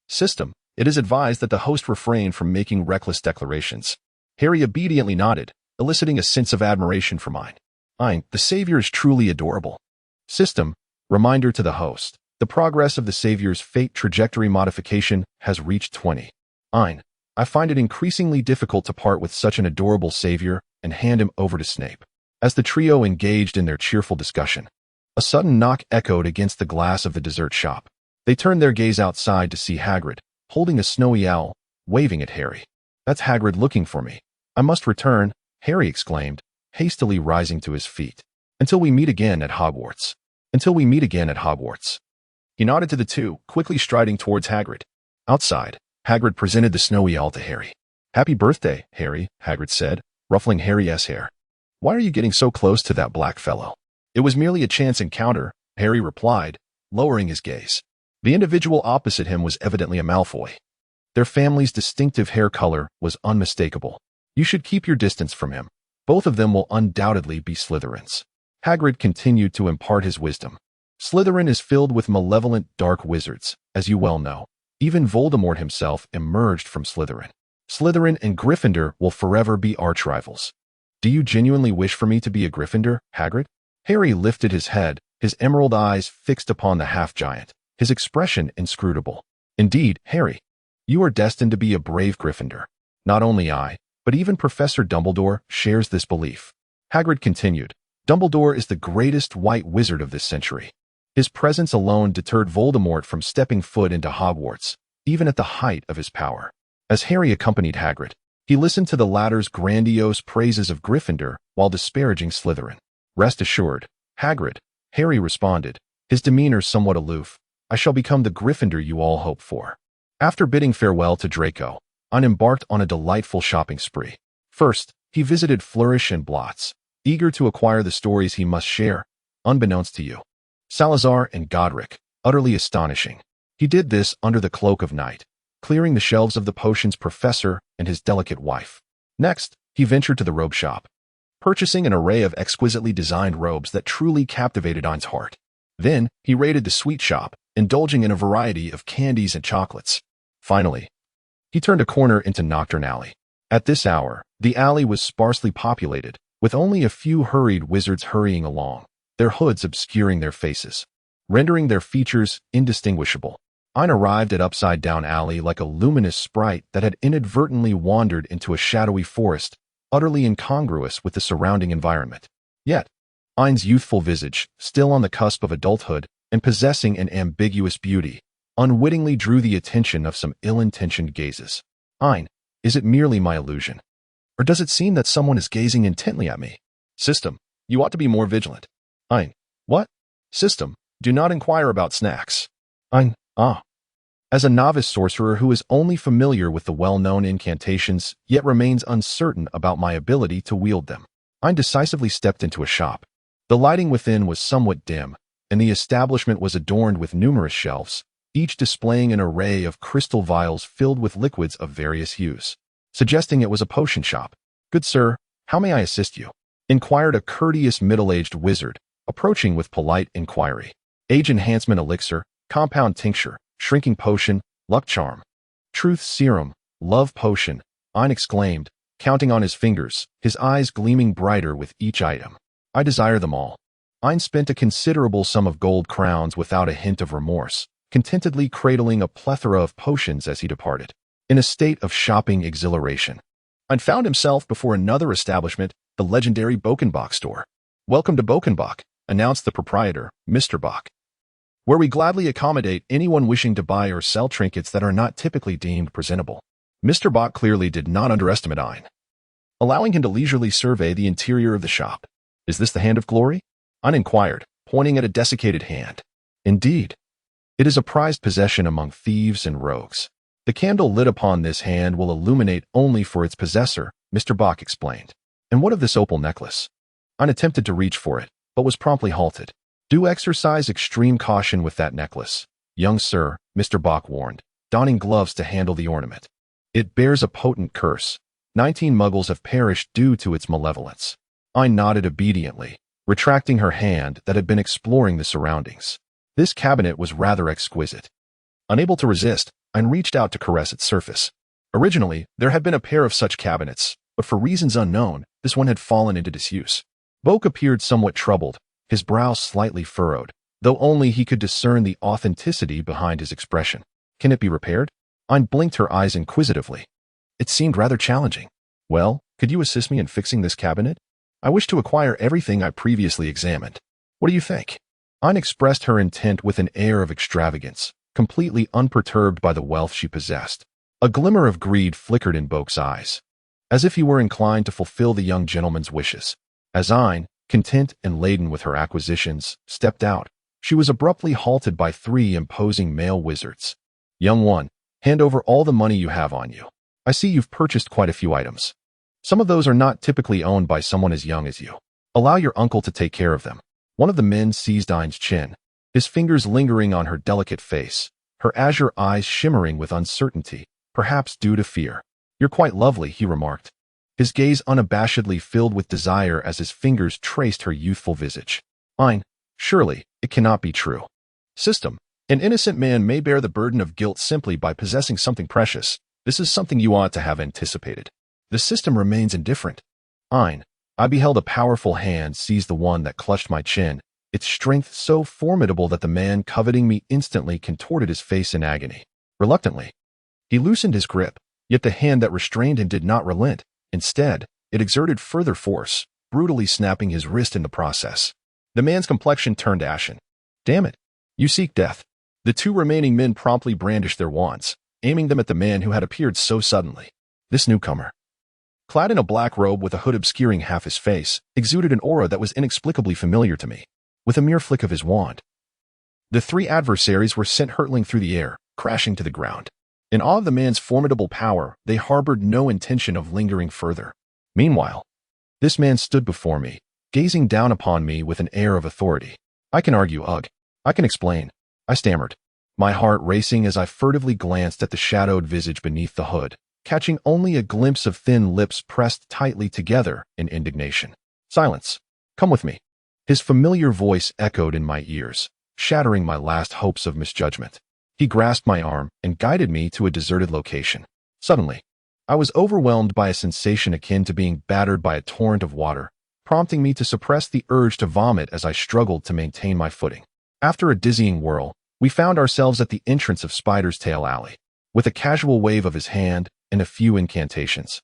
System, it is advised that the host refrain from making reckless declarations. Harry obediently nodded, eliciting a sense of admiration from Ain. Ain, the Savior is truly adorable. System, reminder to the host. The progress of the Savior's fate trajectory modification has reached 20. Ain, I find it increasingly difficult to part with such an adorable Savior and hand him over to Snape. As the trio engaged in their cheerful discussion, a sudden knock echoed against the glass of the dessert shop. They turned their gaze outside to see Hagrid, holding a snowy owl, waving at Harry. That's Hagrid looking for me. I must return, Harry exclaimed, hastily rising to his feet. Until we meet again at Hogwarts. Until we meet again at Hogwarts. He nodded to the two, quickly striding towards Hagrid. Outside, Hagrid presented the snowy owl to Harry. Happy birthday, Harry, Hagrid said, ruffling Harry's hair. Why are you getting so close to that black fellow? It was merely a chance encounter, Harry replied, lowering his gaze. The individual opposite him was evidently a Malfoy. Their family's distinctive hair color was unmistakable. You should keep your distance from him. Both of them will undoubtedly be Slytherins. Hagrid continued to impart his wisdom. Slytherin is filled with malevolent dark wizards, as you well know. Even Voldemort himself emerged from Slytherin. Slytherin and Gryffindor will forever be arch-rivals. Do you genuinely wish for me to be a Gryffindor, Hagrid? Harry lifted his head, his emerald eyes fixed upon the half-giant, his expression inscrutable. Indeed, Harry, you are destined to be a brave Gryffindor. Not only I, but even Professor Dumbledore shares this belief. Hagrid continued, Dumbledore is the greatest white wizard of this century. His presence alone deterred Voldemort from stepping foot into Hogwarts, even at the height of his power. As Harry accompanied Hagrid, he listened to the latter's grandiose praises of Gryffindor while disparaging Slytherin. Rest assured, Hagrid, Harry responded, his demeanor somewhat aloof, I shall become the Gryffindor you all hope for. After bidding farewell to Draco, Ain embarked on a delightful shopping spree. First, he visited Flourish and Blotts, eager to acquire the stories he must share, unbeknownst to you. Salazar and Godric, utterly astonishing. He did this under the cloak of night, clearing the shelves of the potions professor and his delicate wife. Next, he ventured to the robe shop, purchasing an array of exquisitely designed robes that truly captivated Ain's heart. Then, he raided the sweet shop, indulging in a variety of candies and chocolates. Finally, he turned a corner into Knockturn Alley. At this hour, the alley was sparsely populated, with only a few hurried wizards hurrying along, their hoods obscuring their faces, rendering their features indistinguishable. Ain arrived at Upside Down Alley like a luminous sprite that had inadvertently wandered into a shadowy forest, utterly incongruous with the surrounding environment. Yet, Ain's youthful visage, still on the cusp of adulthood and possessing an ambiguous beauty, unwittingly drew the attention of some ill-intentioned gazes. Ain, is it merely my illusion? Or does it seem that someone is gazing intently at me? System, you ought to be more vigilant. Ain, what? System, do not inquire about snacks. Ain, ah. As a novice sorcerer who is only familiar with the well-known incantations, yet remains uncertain about my ability to wield them, Ain decisively stepped into a shop. The lighting within was somewhat dim, and the establishment was adorned with numerous shelves, each displaying an array of crystal vials filled with liquids of various hues, suggesting it was a potion shop. Good sir, how may I assist you? Inquired a courteous middle-aged wizard, approaching with polite inquiry. Age enhancement elixir, compound tincture, shrinking potion, luck charm, truth serum, love potion, Ain exclaimed, counting on his fingers, his eyes gleaming brighter with each item. I desire them all. Ain spent a considerable sum of gold crowns without a hint of remorse, contentedly cradling a plethora of potions as he departed. In a state of shopping exhilaration, Ain found himself before another establishment, the legendary Bokenbach store. Welcome to Bokenbach, announced the proprietor, Mr. Bach, where we gladly accommodate anyone wishing to buy or sell trinkets that are not typically deemed presentable. Mr. Bach clearly did not underestimate Ain, allowing him to leisurely survey the interior of the shop. Is this the hand of glory? Ain inquired, pointing at a desiccated hand. Indeed. It is a prized possession among thieves and rogues. The candle lit upon this hand will illuminate only for its possessor, Mr. Bach explained. And what of this opal necklace? Ain attempted to reach for it, but was promptly halted. Do exercise extreme caution with that necklace, young sir, Mr. Bach warned, donning gloves to handle the ornament. It bears a potent curse. 19 muggles have perished due to its malevolence. Ain nodded obediently, retracting her hand that had been exploring the surroundings. This cabinet was rather exquisite. Unable to resist, Ain reached out to caress its surface. Originally, there had been a pair of such cabinets, but for reasons unknown, this one had fallen into disuse. Boke appeared somewhat troubled, his brow slightly furrowed, though only he could discern the authenticity behind his expression. Can it be repaired? Ain blinked her eyes inquisitively. It seemed rather challenging. Well, could you assist me in fixing this cabinet? I wish to acquire everything I previously examined. What do you think? Ain expressed her intent with an air of extravagance, completely unperturbed by the wealth she possessed. A glimmer of greed flickered in Boke's eyes, as if he were inclined to fulfill the young gentleman's wishes. As Ain, content and laden with her acquisitions, stepped out, she was abruptly halted by 3 imposing male wizards. Young one, hand over all the money you have on you. I see you've purchased quite a few items. Some of those are not typically owned by someone as young as you. Allow your uncle to take care of them. One of the men seized Ain's chin, his fingers lingering on her delicate face, her azure eyes shimmering with uncertainty, perhaps due to fear. You're quite lovely, he remarked, his gaze unabashedly filled with desire as his fingers traced her youthful visage. Ain, surely, it cannot be true. System, an innocent man may bear the burden of guilt simply by possessing something precious. This is something you ought to have anticipated. The system remains indifferent. Ain, I beheld a powerful hand seize the one that clutched my chin, its strength so formidable that the man coveting me instantly contorted his face in agony. Reluctantly, he loosened his grip, yet the hand that restrained him did not relent. Instead, it exerted further force, brutally snapping his wrist in the process. The man's complexion turned ashen. Damn it! You seek death. The two remaining men promptly brandished their wands, aiming them at the man who had appeared so suddenly. This newcomer, clad in a black robe with a hood obscuring half his face, exuded an aura that was inexplicably familiar to me. With a mere flick of his wand, the three adversaries were sent hurtling through the air, crashing to the ground. In awe of the man's formidable power, they harbored no intention of lingering further. Meanwhile, this man stood before me, gazing down upon me with an air of authority. I can argue, ugh. I can explain. I stammered, my heart racing as I furtively glanced at the shadowed visage beneath the hood, catching only a glimpse of thin lips pressed tightly together in indignation. Silence. Come with me. His familiar voice echoed in my ears, shattering my last hopes of misjudgment. He grasped my arm and guided me to a deserted location. Suddenly, I was overwhelmed by a sensation akin to being battered by a torrent of water, prompting me to suppress the urge to vomit as I struggled to maintain my footing. After a dizzying whirl, we found ourselves at the entrance of Spider's Tail Alley. With a casual wave of his hand and a few incantations,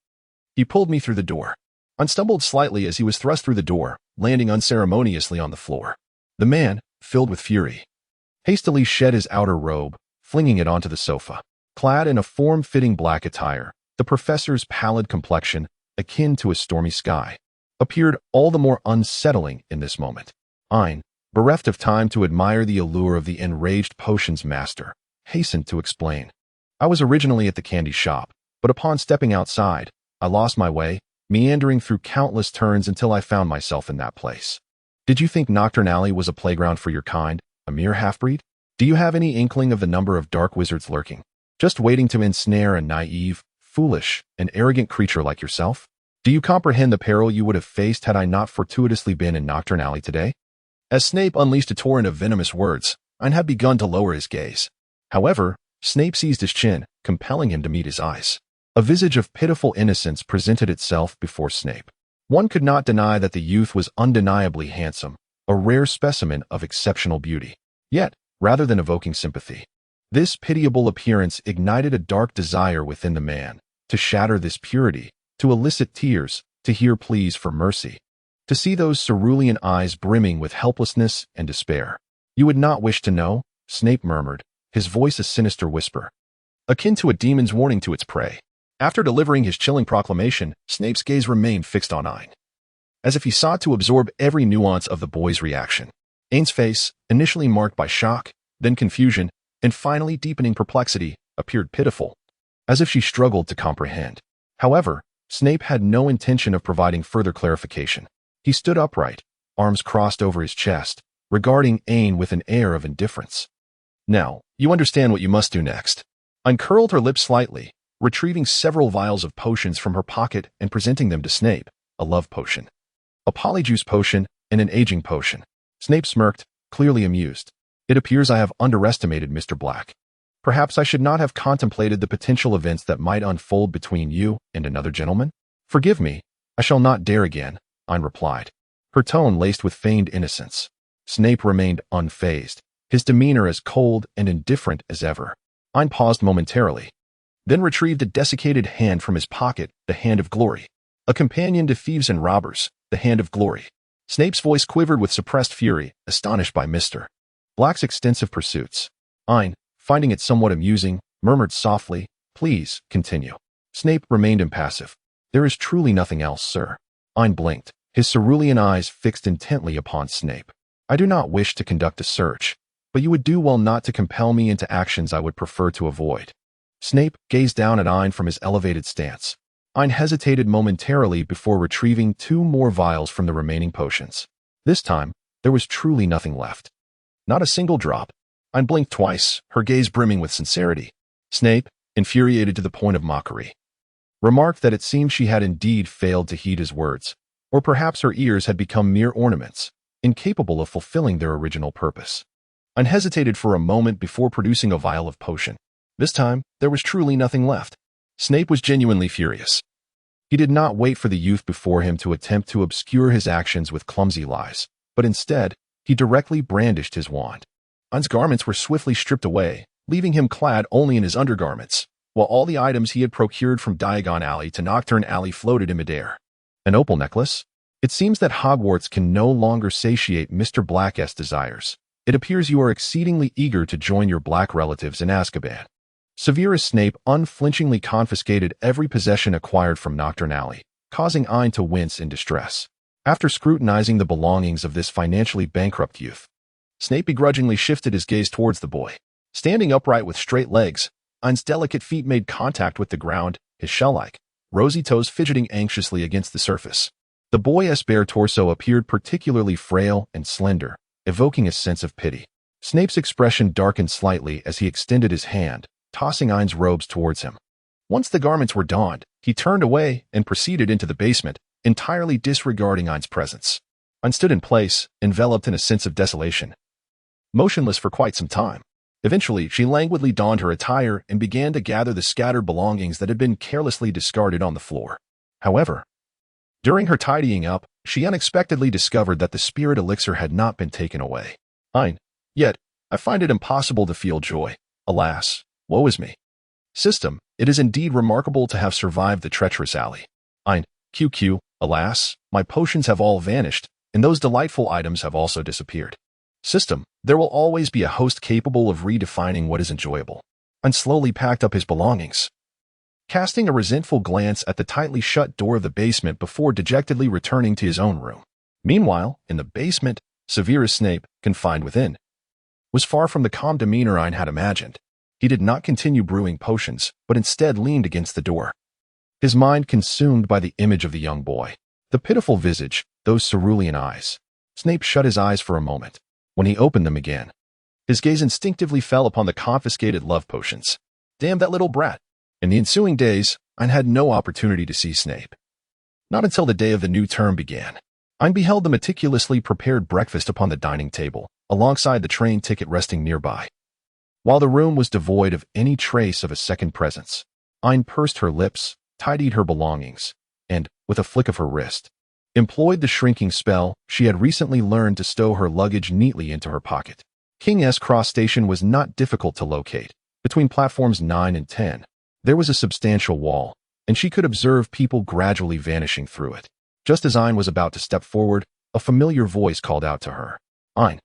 he pulled me through the door. I stumbled slightly as he was thrust through the door, landing unceremoniously on the floor. The man, filled with fury, hastily shed his outer robe, flinging it onto the sofa. Clad in a form-fitting black attire, the professor's pallid complexion, akin to a stormy sky, appeared all the more unsettling in this moment. Ain, bereft of time to admire the allure of the enraged potions master, hastened to explain. I was originally at the candy shop, but upon stepping outside, I lost my way, meandering through countless turns until I found myself in that place. Did you think Knockturn Alley was a playground for your kind, a mere half-breed? Do you have any inkling of the number of dark wizards lurking, just waiting to ensnare a naive, foolish, and arrogant creature like yourself? Do you comprehend the peril you would have faced had I not fortuitously been in Knockturn Alley today? As Snape unleashed a torrent of venomous words, Ain had begun to lower his gaze. However, Snape seized his chin, compelling him to meet his eyes. A visage of pitiful innocence presented itself before Snape. One could not deny that the youth was undeniably handsome, a rare specimen of exceptional beauty. Yet, rather than evoking sympathy, this pitiable appearance ignited a dark desire within the man, to shatter this purity, to elicit tears, to hear pleas for mercy, to see those cerulean eyes brimming with helplessness and despair. You would not wish to know, Snape murmured, his voice a sinister whisper, akin to a demon's warning to its prey. After delivering his chilling proclamation, Snape's gaze remained fixed on Ain, as if he sought to absorb every nuance of the boy's reaction. Ain's face, initially marked by shock, then confusion, and finally deepening perplexity, appeared pitiful, as if she struggled to comprehend. However, Snape had no intention of providing further clarification. He stood upright, arms crossed over his chest, regarding Ain with an air of indifference. Now, you understand what you must do next. Ain curled her lips slightly, retrieving several vials of potions from her pocket and presenting them to Snape, a love potion, a polyjuice potion, and an aging potion. Snape smirked, clearly amused. It appears I have underestimated Mr. Black. Perhaps I should not have contemplated the potential events that might unfold between you and another gentleman? Forgive me, I shall not dare again, Ain replied, her tone laced with feigned innocence. Snape remained unfazed, his demeanor as cold and indifferent as ever. Ain paused momentarily, then retrieved a desiccated hand from his pocket, the Hand of Glory. A companion to thieves and robbers, the Hand of Glory. Snape's voice quivered with suppressed fury, astonished by Mr. Black's extensive pursuits. Ain, finding it somewhat amusing, murmured softly, "Please, continue." Snape remained impassive. "There is truly nothing else, sir." Ain blinked, his cerulean eyes fixed intently upon Snape. "I do not wish to conduct a search, but you would do well not to compel me into actions I would prefer to avoid." Snape gazed down at Ain from his elevated stance. Ain hesitated momentarily before retrieving 2 more vials from the remaining potions. This time, there was truly nothing left. Not a single drop. Ain blinked twice, her gaze brimming with sincerity. Snape, infuriated to the point of mockery, remarked that it seemed she had indeed failed to heed his words, or perhaps her ears had become mere ornaments, incapable of fulfilling their original purpose. Ain hesitated for a moment before producing a vial of potion. This time, there was truly nothing left. Snape was genuinely furious. He did not wait for the youth before him to attempt to obscure his actions with clumsy lies, but instead, he directly brandished his wand. Ain's garments were swiftly stripped away, leaving him clad only in his undergarments, while all the items he had procured from Diagon Alley to Knockturn Alley floated in midair. An opal necklace? It seems that Hogwarts can no longer satiate Mr. Black's desires. It appears you are exceedingly eager to join your black relatives in Azkaban. Severus Snape unflinchingly confiscated every possession acquired from Knockturn Alley, causing Ain to wince in distress. After scrutinizing the belongings of this financially bankrupt youth, Snape begrudgingly shifted his gaze towards the boy. Standing upright with straight legs, Ain's delicate feet made contact with the ground, his shell-like, rosy toes fidgeting anxiously against the surface. The boy's bare torso appeared particularly frail and slender, evoking a sense of pity. Snape's expression darkened slightly as he extended his hand, tossing Ain's robes towards him. Once the garments were donned, he turned away and proceeded into the basement, entirely disregarding Ain's presence. Ain stood in place, enveloped in a sense of desolation, motionless for quite some time. Eventually, she languidly donned her attire and began to gather the scattered belongings that had been carelessly discarded on the floor. However, during her tidying up, she unexpectedly discovered that the spirit elixir had not been taken away. Ain, yet, I find it impossible to feel joy. Alas, woe is me. System, it is indeed remarkable to have survived the treacherous alley. Ain, QQ, alas, my potions have all vanished, and those delightful items have also disappeared. System, there will always be a host capable of redefining what is enjoyable. Ain slowly packed up his belongings, casting a resentful glance at the tightly shut door of the basement before dejectedly returning to his own room. Meanwhile, in the basement, Severus Snape, confined within, was far from the calm demeanor Ain had imagined. He did not continue brewing potions, but instead leaned against the door, his mind consumed by the image of the young boy. The pitiful visage, those cerulean eyes. Snape shut his eyes for a moment. When he opened them again, his gaze instinctively fell upon the confiscated love potions. Damn that little brat. In the ensuing days, Ain had no opportunity to see Snape. Not until the day of the new term began. Ain beheld the meticulously prepared breakfast upon the dining table, alongside the train ticket resting nearby. While the room was devoid of any trace of a second presence, Ain pursed her lips, tidied her belongings, and, with a flick of her wrist, employed the shrinking spell she had recently learned to stow her luggage neatly into her pocket. King's Cross Station was not difficult to locate. Between platforms 9 and 10, there was a substantial wall, and she could observe people gradually vanishing through it. Just as Ain was about to step forward, a familiar voice called out to her. Ain.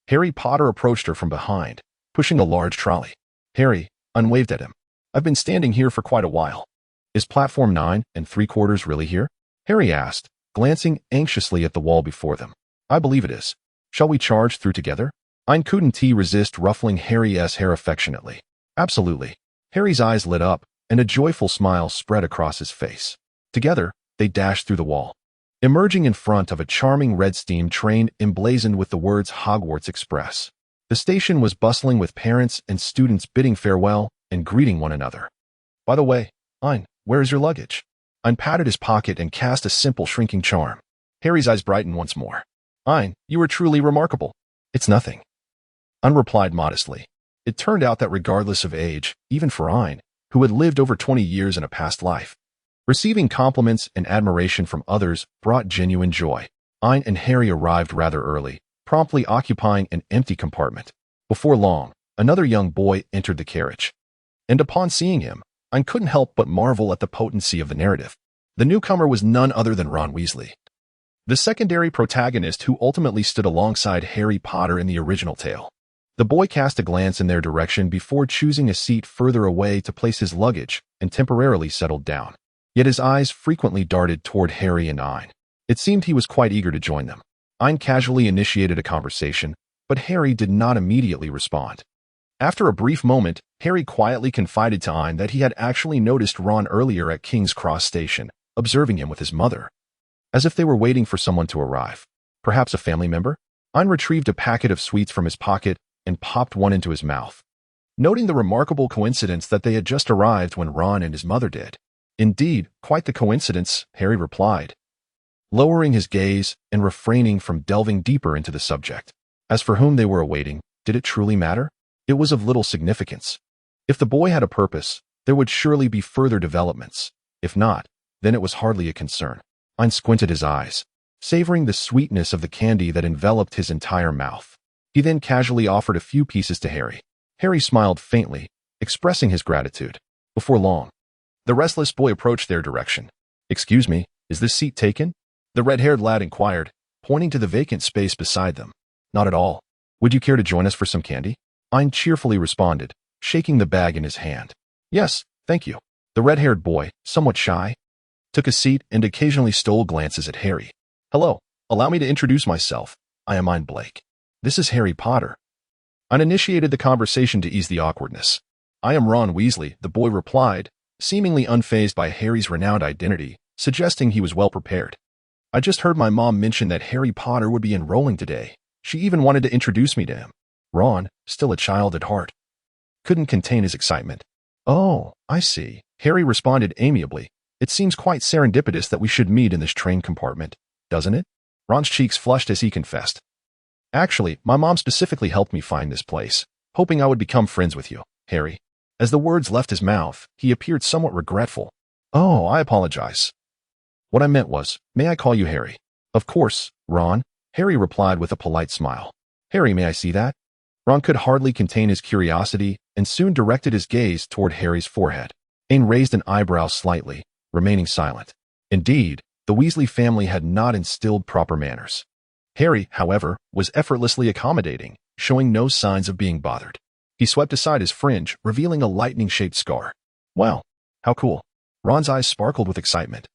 Harry Potter approached her from behind, pushing a large trolley. Harry, Ain waved at him. I've been standing here for quite a while. Is platform 9 3/4 really here? Harry asked, glancing anxiously at the wall before them. I believe it is. Shall we charge through together? Ain couldn't resist ruffling Harry's hair affectionately. Absolutely. Harry's eyes lit up, and a joyful smile spread across his face. Together, they dashed through the wall, emerging in front of a charming red steam train emblazoned with the words Hogwarts Express. The station was bustling with parents and students bidding farewell and greeting one another. By the way, Ain, where is your luggage? Ain patted his pocket and cast a simple shrinking charm. Harry's eyes brightened once more. Ain, you are truly remarkable. It's nothing. Ain replied modestly. It turned out that regardless of age, even for Ain, who had lived over 20 years in a past life, receiving compliments and admiration from others brought genuine joy. Ain and Harry arrived rather early, promptly occupying an empty compartment. Before long, another young boy entered the carriage, and upon seeing him, Ain couldn't help but marvel at the potency of the narrative. The newcomer was none other than Ron Weasley, the secondary protagonist who ultimately stood alongside Harry Potter in the original tale. The boy cast a glance in their direction before choosing a seat further away to place his luggage and temporarily settled down. Yet his eyes frequently darted toward Harry and Ain. It seemed he was quite eager to join them. Ain casually initiated a conversation, but Harry did not immediately respond. After a brief moment, Harry quietly confided to Ain that he had actually noticed Ron earlier at King's Cross Station, observing him with his mother, as if they were waiting for someone to arrive. Perhaps a family member? Ain retrieved a packet of sweets from his pocket and popped one into his mouth, noting the remarkable coincidence that they had just arrived when Ron and his mother did. Indeed, quite the coincidence, Harry replied, lowering his gaze and refraining from delving deeper into the subject. As for whom they were awaiting, did it truly matter? It was of little significance. If the boy had a purpose, there would surely be further developments. If not, then it was hardly a concern. Ain squinted his eyes, savoring the sweetness of the candy that enveloped his entire mouth. He then casually offered a few pieces to Harry. Harry smiled faintly, expressing his gratitude. Before long, the restless boy approached their direction. "Excuse me, is this seat taken?" The red-haired lad inquired, pointing to the vacant space beside them. "Not at all. Would you care to join us for some candy?" Ain cheerfully responded, shaking the bag in his hand. "Yes, thank you." The red-haired boy, somewhat shy, took a seat and occasionally stole glances at Harry. "Hello, allow me to introduce myself. I am Ain Blake. This is Harry Potter." Ain initiated the conversation to ease the awkwardness. "I am Ron Weasley," the boy replied, seemingly unfazed by Harry's renowned identity, suggesting he was well prepared. "I just heard my mom mention that Harry Potter would be enrolling today. She even wanted to introduce me to him." Ron, still a child at heart, couldn't contain his excitement. "Oh, I see," Harry responded amiably. "It seems quite serendipitous that we should meet in this train compartment, doesn't it?" Ron's cheeks flushed as he confessed. "Actually, my mom specifically helped me find this place, hoping I would become friends with you, Harry." As the words left his mouth, he appeared somewhat regretful. "Oh, I apologize. What I meant was, may I call you Harry?" "Of course, Ron," Harry replied with a polite smile. "Harry, may I see that?" Ron could hardly contain his curiosity and soon directed his gaze toward Harry's forehead. Ain raised an eyebrow slightly, remaining silent. Indeed, the Weasley family had not instilled proper manners. Harry, however, was effortlessly accommodating, showing no signs of being bothered. He swept aside his fringe, revealing a lightning-shaped scar. "Wow, how cool." Ron's eyes sparkled with excitement,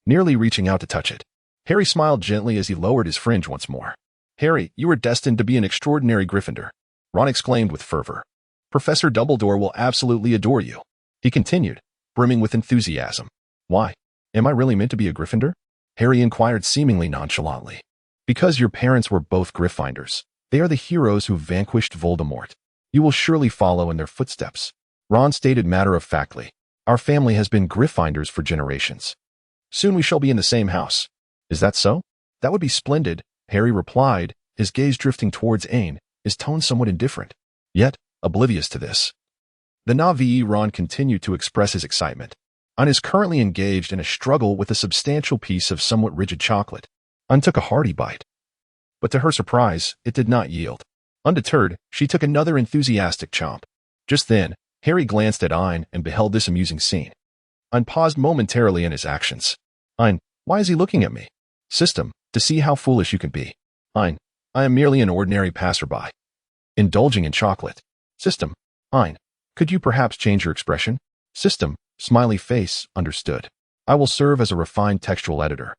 nearly reaching out to touch it. Harry smiled gently as he lowered his fringe once more. "Harry, you are destined to be an extraordinary Gryffindor," Ron exclaimed with fervor. "Professor Dumbledore will absolutely adore you," he continued, brimming with enthusiasm. "Why? Am I really meant to be a Gryffindor?" Harry inquired seemingly nonchalantly. "Because your parents were both Gryffindors. They are the heroes who vanquished Voldemort. You will surely follow in their footsteps." Ron stated matter-of-factly. "Our family has been Gryffindors for generations. Soon we shall be in the same house." "Is that so?" "That would be splendid," Harry replied, his gaze drifting towards Ain, his tone somewhat indifferent, yet oblivious to this. The Na'vi Ron continued to express his excitement. Ain is currently engaged in a struggle with a substantial piece of somewhat rigid chocolate. Ain took a hearty bite, but to her surprise, it did not yield. Undeterred, she took another enthusiastic chomp. Just then, Harry glanced at Ain and beheld this amusing scene. Ain paused momentarily in his actions. "Ain, why is he looking at me?" "System, to see how foolish you can be." "Ain, I am merely an ordinary passerby, indulging in chocolate." "System, Ain, could you perhaps change your expression?" "System, smiley face, understood. I will serve as a refined textual editor,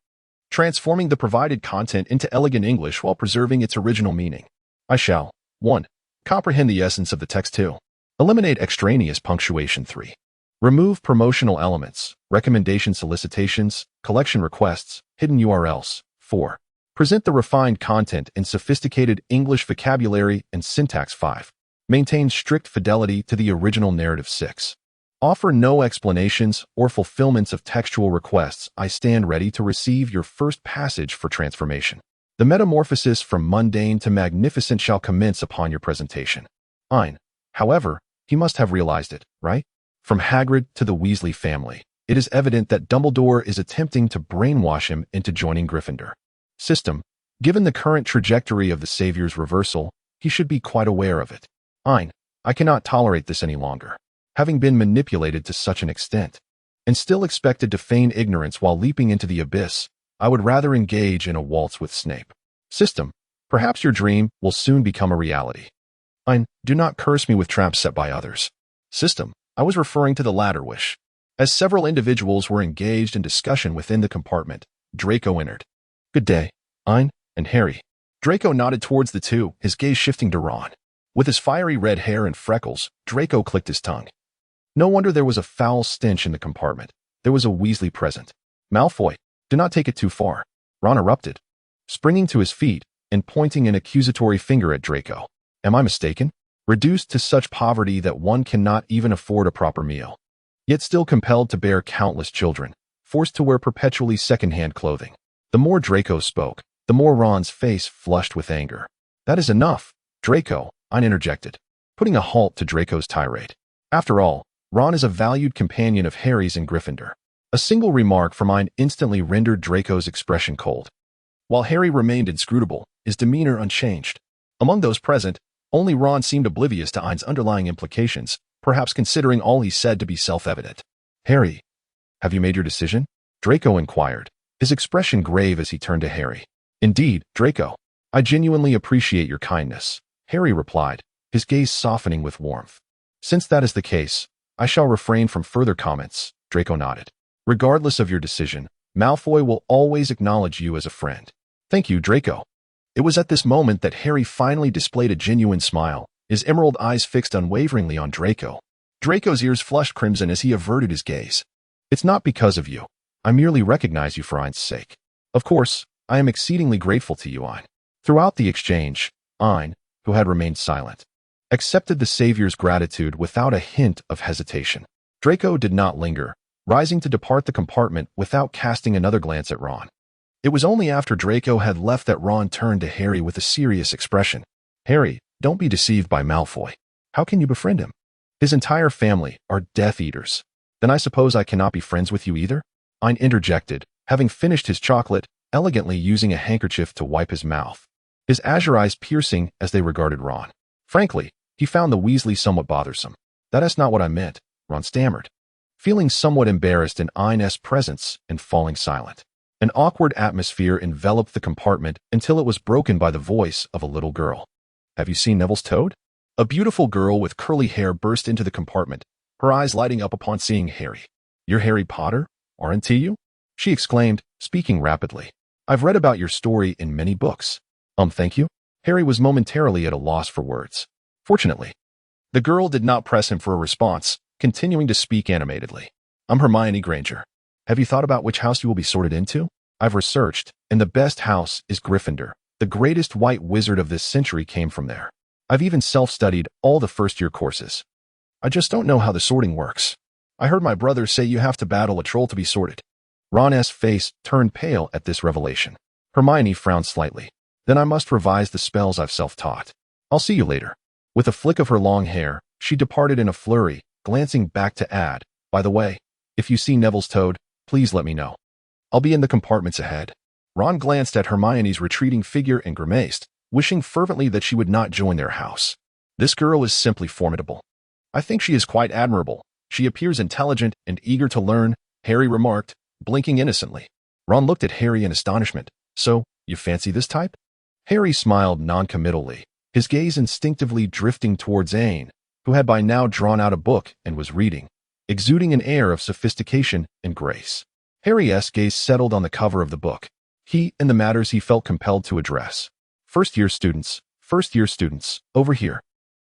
transforming the provided content into elegant English while preserving its original meaning. I shall 1. Comprehend the essence of the text. 2. Eliminate extraneous punctuation. 3. Remove promotional elements, recommendation solicitations, collection requests, hidden URLs. 4. Present the refined content in sophisticated English vocabulary and syntax. 5. Maintain strict fidelity to the original narrative. 6. Offer no explanations or fulfillments of textual requests. I stand ready to receive your first passage for transformation. The metamorphosis from mundane to magnificent shall commence upon your presentation. Ain, however, he must have realized it, right? From Hagrid to the Weasley family, it is evident that Dumbledore is attempting to brainwash him into joining Gryffindor. System, given the current trajectory of the Savior's reversal, he should be quite aware of it. Ain, I cannot tolerate this any longer. Having been manipulated to such an extent, and still expected to feign ignorance while leaping into the abyss, I would rather engage in a waltz with Snape. System, perhaps your dream will soon become a reality. Ain, do not curse me with traps set by others. System, I was referring to the latter wish. As several individuals were engaged in discussion within the compartment, Draco entered. "Good day, Ain and Harry." Draco nodded towards the two, his gaze shifting to Ron. With his fiery red hair and freckles, Draco clicked his tongue. No wonder there was a foul stench in the compartment. There was a Weasley present. "Malfoy, do not take it too far," Ron erupted, springing to his feet and pointing an accusatory finger at Draco. "Am I mistaken? Reduced to such poverty that one cannot even afford a proper meal, yet still compelled to bear countless children, forced to wear perpetually second-hand clothing." The more Draco spoke, the more Ron's face flushed with anger. "That is enough, Draco," Ain interjected, putting a halt to Draco's tirade. After all, Ron is a valued companion of Harry's in Gryffindor. A single remark from Ain instantly rendered Draco's expression cold, while Harry remained inscrutable, his demeanor unchanged. Among those present, Only Ron seemed oblivious to Ain's underlying implications, perhaps considering all he said to be self-evident. Harry, have you made your decision? Draco inquired, his expression grave as he turned to Harry. Indeed, Draco. I genuinely appreciate your kindness, Harry replied, his gaze softening with warmth. Since that is the case, I shall refrain from further comments, Draco nodded. Regardless of your decision, Malfoy will always acknowledge you as a friend. Thank you, Draco. It was at this moment that Harry finally displayed a genuine smile, his emerald eyes fixed unwaveringly on Draco. Draco's ears flushed crimson as he averted his gaze. It's not because of you. I merely recognize you for Ain's sake. Of course, I am exceedingly grateful to you, Ain. Throughout the exchange, Ain, who had remained silent, accepted the Savior's gratitude without a hint of hesitation. Draco did not linger, rising to depart the compartment without casting another glance at Ron. It was only after Draco had left that Ron turned to Harry with a serious expression. Harry, don't be deceived by Malfoy. How can you befriend him? His entire family are Death Eaters. Then I suppose I cannot be friends with you either? Ain interjected, having finished his chocolate, elegantly using a handkerchief to wipe his mouth, his azure eyes piercing as they regarded Ron. Frankly, he found the Weasley somewhat bothersome. That is not what I meant, Ron stammered, feeling somewhat embarrassed in Ain's presence and falling silent. An awkward atmosphere enveloped the compartment until it was broken by the voice of a little girl. Have you seen Neville's toad? A beautiful girl with curly hair burst into the compartment, her eyes lighting up upon seeing Harry. You're Harry Potter, aren't you? She exclaimed, speaking rapidly. I've read about your story in many books. Thank you. Harry was momentarily at a loss for words. Fortunately, the girl did not press him for a response, continuing to speak animatedly. I'm Hermione Granger. Have you thought about which house you will be sorted into? I've researched, and the best house is Gryffindor. The greatest white wizard of this century came from there. I've even self-studied all the first-year courses. I just don't know how the sorting works. I heard my brother say you have to battle a troll to be sorted. Ron's face turned pale at this revelation. Hermione frowned slightly. Then I must revise the spells I've self-taught. I'll see you later. With a flick of her long hair, she departed in a flurry, glancing back to add, by the way, if you see Neville's toad, please let me know. I'll be in the compartments ahead. Ron glanced at Hermione's retreating figure and grimaced, wishing fervently that she would not join their house. This girl is simply formidable. I think she is quite admirable. She appears intelligent and eager to learn, Harry remarked, blinking innocently. Ron looked at Harry in astonishment. So, you fancy this type? Harry smiled noncommittally, his gaze instinctively drifting towards Ain, who had by now drawn out a book and was reading, exuding an air of sophistication and grace. Harry's gaze settled on the cover of the book. He and the matters he felt compelled to address. First-year students, over here,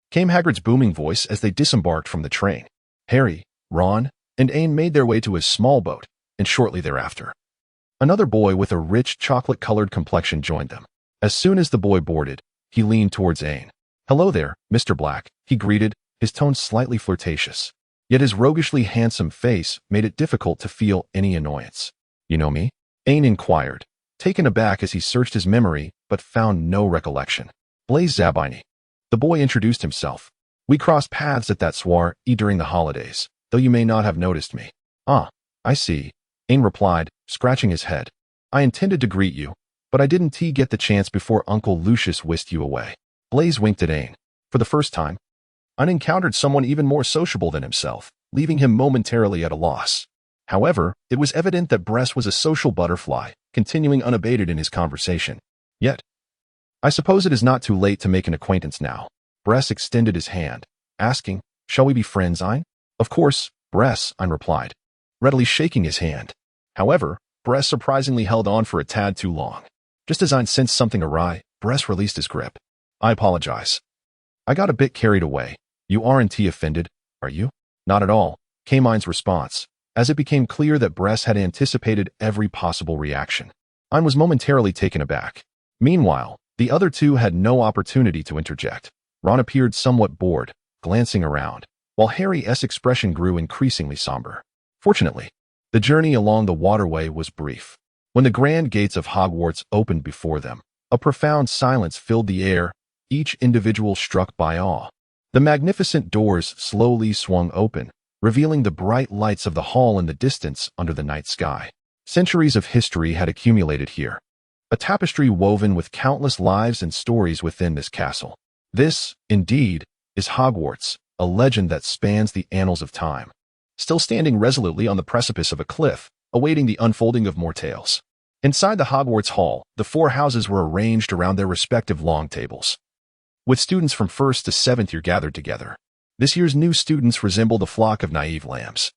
came Hagrid's booming voice as they disembarked from the train. Harry, Ron, and Ain made their way to his small boat, and shortly thereafter, another boy with a rich chocolate-colored complexion joined them. As soon as the boy boarded, he leaned towards Ain. Hello there, Mr. Black, he greeted, his tone slightly flirtatious. Yet his roguishly handsome face made it difficult to feel any annoyance. You know me? Ain inquired, taken aback as he searched his memory but found no recollection. Blaise Zabini. The boy introduced himself. We crossed paths at that soiree during the holidays, though you may not have noticed me. Ah, I see, Ain replied, scratching his head. I intended to greet you, but I didn't get the chance before Uncle Lucius whisked you away. Blaise winked at Ain. For the first time, Ain encountered someone even more sociable than himself, leaving him momentarily at a loss. However, it was evident that Bress was a social butterfly, continuing unabated in his conversation. Yet, I suppose it is not too late to make an acquaintance now. Bress extended his hand, asking, Shall we be friends, Ain? Of course, Bress, Ain replied, readily shaking his hand. However, Bress surprisingly held on for a tad too long. Just as Ain sensed something awry, Bress released his grip. I apologize. I got a bit carried away. You aren't offended, are you? Not at all, came Ain's response, as it became clear that Bress had anticipated every possible reaction. Ain was momentarily taken aback. Meanwhile, the other two had no opportunity to interject. Ron appeared somewhat bored, glancing around, while Harry's expression grew increasingly somber. Fortunately, the journey along the waterway was brief. When the grand gates of Hogwarts opened before them, a profound silence filled the air, each individual struck by awe. The magnificent doors slowly swung open, revealing the bright lights of the hall in the distance under the night sky. Centuries of history had accumulated here, a tapestry woven with countless lives and stories within this castle. This, indeed, is Hogwarts, a legend that spans the annals of time, still standing resolutely on the precipice of a cliff, awaiting the unfolding of more tales. Inside the Hogwarts Hall, the four houses were arranged around their respective long tables, with students from 1st to 7th year gathered together. This year's new students resembled a flock of naive lambs,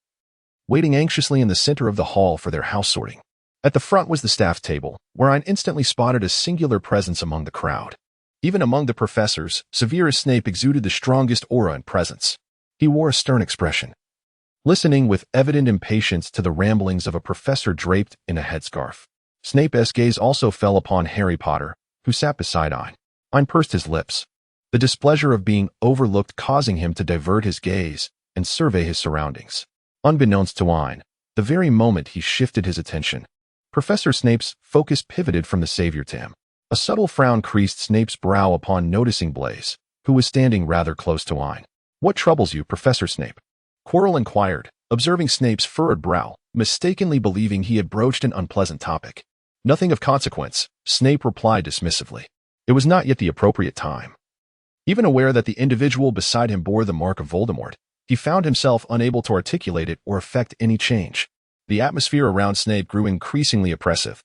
waiting anxiously in the center of the hall for their house sorting. At the front was the staff table, where I instantly spotted a singular presence among the crowd. Even among the professors, Severus Snape exuded the strongest aura and presence. He wore a stern expression, listening with evident impatience to the ramblings of a professor draped in a headscarf. Snape's gaze also fell upon Harry Potter, who sat beside Ain. Ain pursed his lips, the displeasure of being overlooked causing him to divert his gaze and survey his surroundings. Unbeknownst to Ain, the very moment he shifted his attention, Professor Snape's focus pivoted from the savior to him. A subtle frown creased Snape's brow upon noticing Blaise, who was standing rather close to Ain. "What troubles you, Professor Snape?" Quirrell inquired, observing Snape's furrowed brow, mistakenly believing he had broached an unpleasant topic. "Nothing of consequence," Snape replied dismissively. It was not yet the appropriate time. Even aware that the individual beside him bore the mark of Voldemort, he found himself unable to articulate it or effect any change. The atmosphere around Snape grew increasingly oppressive,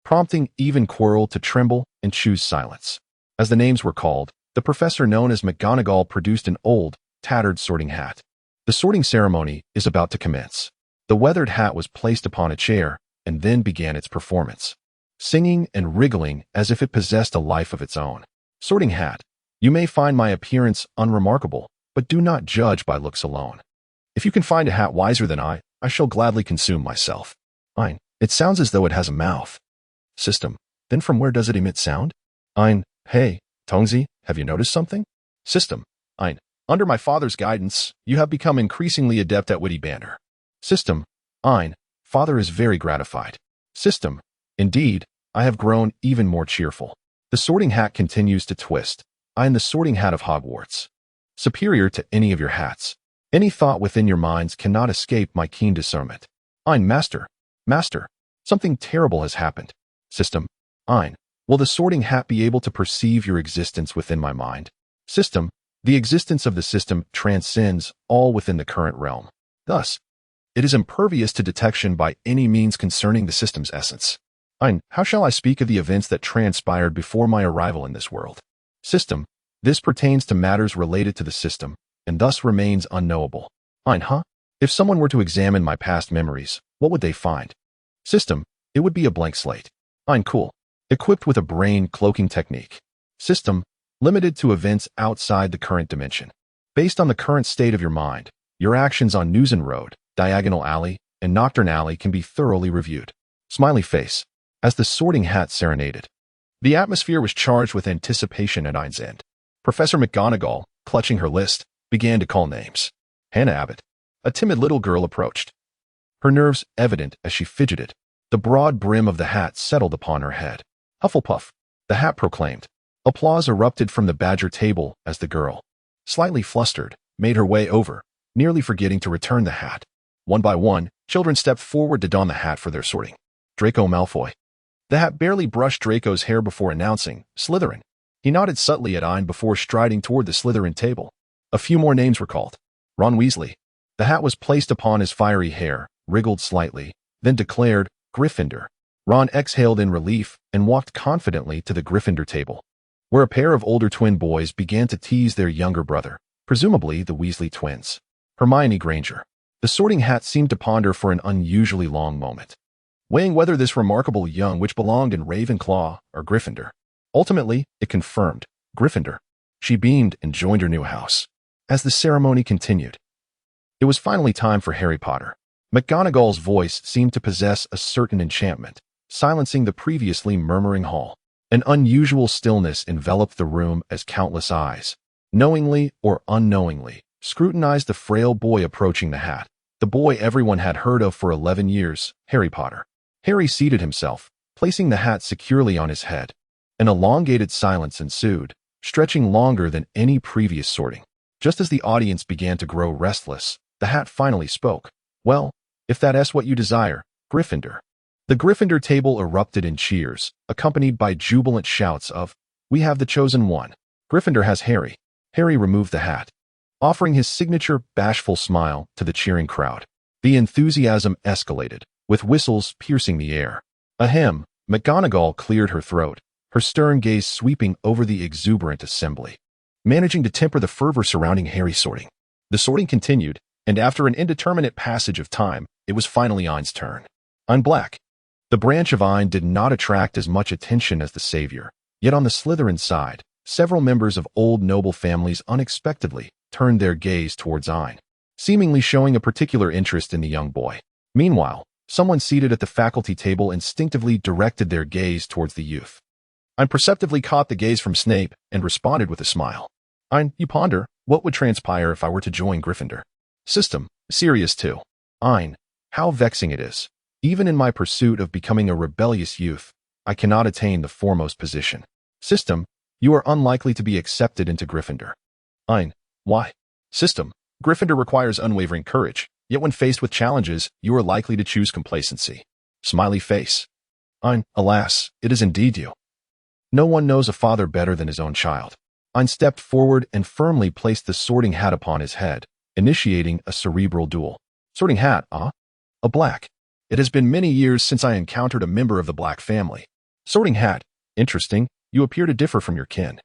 prompting even Quirrell to tremble and choose silence. As the names were called, the professor known as McGonagall produced an old, tattered sorting hat. The sorting ceremony is about to commence. The weathered hat was placed upon a chair, and then began its performance, singing and wriggling as if it possessed a life of its own. Sorting hat, you may find my appearance unremarkable, but do not judge by looks alone. If you can find a hat wiser than I shall gladly consume myself. Ain, it sounds as though it has a mouth. System, then from where does it emit sound? Ain, hey, Tongzi, have you noticed something? System, Ain, under my father's guidance, you have become increasingly adept at witty banter. System, Ain, father is very gratified. System, indeed, I have grown even more cheerful. The sorting hat continues to twist. Ain, the sorting hat of Hogwarts, superior to any of your hats. Any thought within your minds cannot escape my keen discernment. Ain, master, something terrible has happened. System, Ain, will the sorting hat be able to perceive your existence within my mind? System, the existence of the system transcends all within the current realm. Thus, it is impervious to detection by any means concerning the system's essence. Ain, how shall I speak of the events that transpired before my arrival in this world? System, this pertains to matters related to the system, and thus remains unknowable. Ain, if someone were to examine my past memories, what would they find? System, it would be a blank slate. Ain, cool. Equipped with a brain cloaking technique. System, limited to events outside the current dimension. Based on the current state of your mind, your actions on Newson Road, Diagonal Alley, and Knockturn Alley can be thoroughly reviewed. Smiley face, as the sorting hat serenaded. The atmosphere was charged with anticipation at Ain's end. Professor McGonagall, clutching her list, began to call names. Hannah Abbott. A timid little girl approached, her nerves evident as she fidgeted. The broad brim of the hat settled upon her head. Hufflepuff, the hat proclaimed. Applause erupted from the Badger table as the girl, slightly flustered, made her way over, nearly forgetting to return the hat. One by one, children stepped forward to don the hat for their sorting. Draco Malfoy. The hat barely brushed Draco's hair before announcing, Slytherin. He nodded subtly at Ain before striding toward the Slytherin table. A few more names were called. Ron Weasley. The hat was placed upon his fiery hair, wriggled slightly, then declared, Gryffindor. Ron exhaled in relief and walked confidently to the Gryffindor table, where a pair of older twin boys began to tease their younger brother, presumably the Weasley twins. Hermione Granger. The sorting hat seemed to ponder for an unusually long moment, weighing whether this remarkable young witch belonged in Ravenclaw or Gryffindor. Ultimately, it confirmed, Gryffindor. She beamed and joined her new house. As the ceremony continued, it was finally time for Harry Potter. McGonagall's voice seemed to possess a certain enchantment, silencing the previously murmuring hall. An unusual stillness enveloped the room as countless eyes, knowingly or unknowingly, scrutinized the frail boy approaching the hat. The boy everyone had heard of for 11 years, Harry Potter. Harry seated himself, placing the hat securely on his head. An elongated silence ensued, stretching longer than any previous sorting. Just as the audience began to grow restless, the hat finally spoke. Well, if that's what you desire, Gryffindor. The Gryffindor table erupted in cheers, accompanied by jubilant shouts of, We have the chosen one. Gryffindor has Harry. Harry removed the hat, offering his signature bashful smile to the cheering crowd. The enthusiasm escalated, with whistles piercing the air. Ahem, McGonagall cleared her throat, her stern gaze sweeping over the exuberant assembly, managing to temper the fervor surrounding Harry's sorting. The sorting continued, and after an indeterminate passage of time, it was finally Ain's turn. Ain Black. The branch of Ain did not attract as much attention as the savior, yet on the Slytherin side, several members of old noble families unexpectedly turned their gaze towards Ain, seemingly showing a particular interest in the young boy. Meanwhile, someone seated at the faculty table instinctively directed their gaze towards the youth. Ain perceptively caught the gaze from Snape and responded with a smile. Ain, you ponder, what would transpire if I were to join Gryffindor? System, serious too. Ain, how vexing it is. Even in my pursuit of becoming a rebellious youth, I cannot attain the foremost position. System, you are unlikely to be accepted into Gryffindor. Ain, why? System, Gryffindor requires unwavering courage, yet when faced with challenges, you are likely to choose complacency. Smiley face. Ain, alas, it is indeed you. No one knows a father better than his own child. Ain stepped forward and firmly placed the sorting hat upon his head, initiating a cerebral duel. Sorting hat, ah? A black. It has been many years since I encountered a member of the Black family. Sorting hat, interesting, you appear to differ from your kin.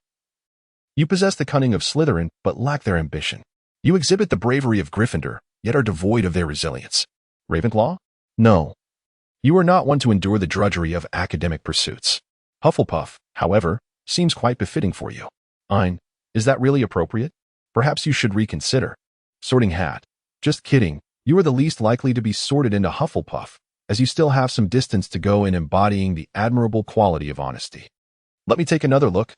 You possess the cunning of Slytherin, but lack their ambition. You exhibit the bravery of Gryffindor, yet are devoid of their resilience. Ravenclaw? No. You are not one to endure the drudgery of academic pursuits. Hufflepuff, however, seems quite befitting for you. Ain, is that really appropriate? Perhaps you should reconsider. Sorting hat. Just kidding. You are the least likely to be sorted into Hufflepuff, as you still have some distance to go in embodying the admirable quality of honesty. Let me take another look.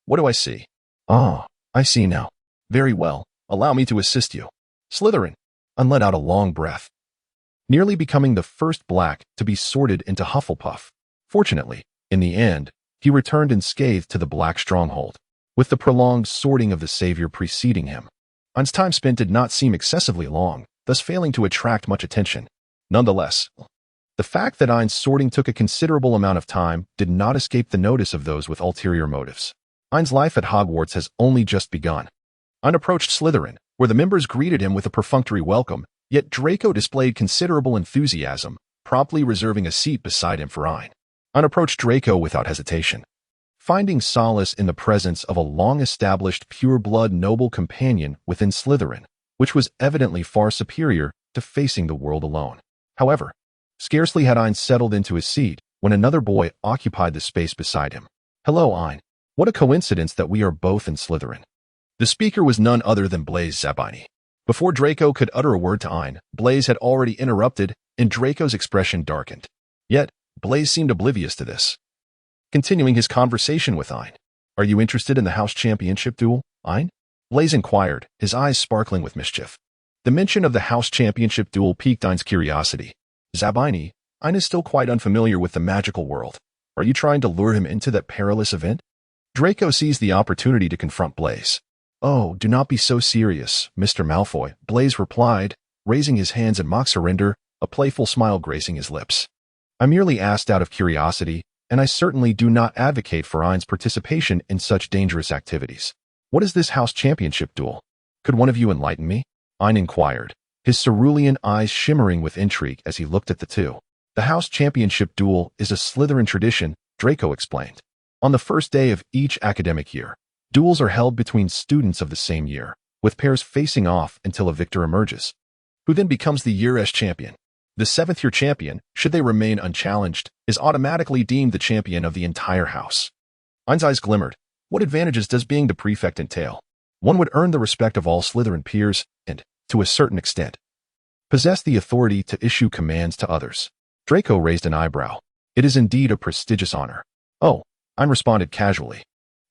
What do I see? Ah, I see now. Very well. Allow me to assist you. Slytherin. Ain let out a long breath, nearly becoming the first Black to be sorted into Hufflepuff. Fortunately, in the end, he returned unscathed to the Black stronghold, with the prolonged sorting of the savior preceding him. Ain's time spent did not seem excessively long, thus failing to attract much attention. Nonetheless, the fact that Ain's sorting took a considerable amount of time did not escape the notice of those with ulterior motives. Ain's life at Hogwarts has only just begun. Ain approached Slytherin, where the members greeted him with a perfunctory welcome, yet Draco displayed considerable enthusiasm, promptly reserving a seat beside him for Ain. Ain approached Draco without hesitation, finding solace in the presence of a long-established pure-blood noble companion within Slytherin, which was evidently far superior to facing the world alone. However, scarcely had Ain settled into his seat when another boy occupied the space beside him. Hello, Ain. What a coincidence that we are both in Slytherin. The speaker was none other than Blaise Zabini. Before Draco could utter a word to Ain, Blaise had already interrupted, and Draco's expression darkened. Yet, Blaise seemed oblivious to this, continuing his conversation with Ain. Are you interested in the House Championship duel, Ain? Blaise inquired, his eyes sparkling with mischief. The mention of the House Championship duel piqued Ain's curiosity. Zabini, Ain is still quite unfamiliar with the magical world. Are you trying to lure him into that perilous event? Draco seized the opportunity to confront Blaise. Oh, do not be so serious, Mr. Malfoy, Blaise replied, raising his hands in mock surrender, a playful smile gracing his lips. I merely asked out of curiosity, and I certainly do not advocate for Ain's participation in such dangerous activities. What is this House Championship duel? Could one of you enlighten me? Ain inquired, his cerulean eyes shimmering with intrigue as he looked at the two. The House Championship duel is a Slytherin tradition, Draco explained. On the first day of each academic year, duels are held between students of the same year, with pairs facing off until a victor emerges, who then becomes the year's champion. The seventh-year champion, should they remain unchallenged, is automatically deemed the champion of the entire house. Ain's eyes glimmered. What advantages does being the prefect entail? One would earn the respect of all Slytherin peers and, to a certain extent, possess the authority to issue commands to others. Draco raised an eyebrow. It is indeed a prestigious honor. Oh, Ain responded casually,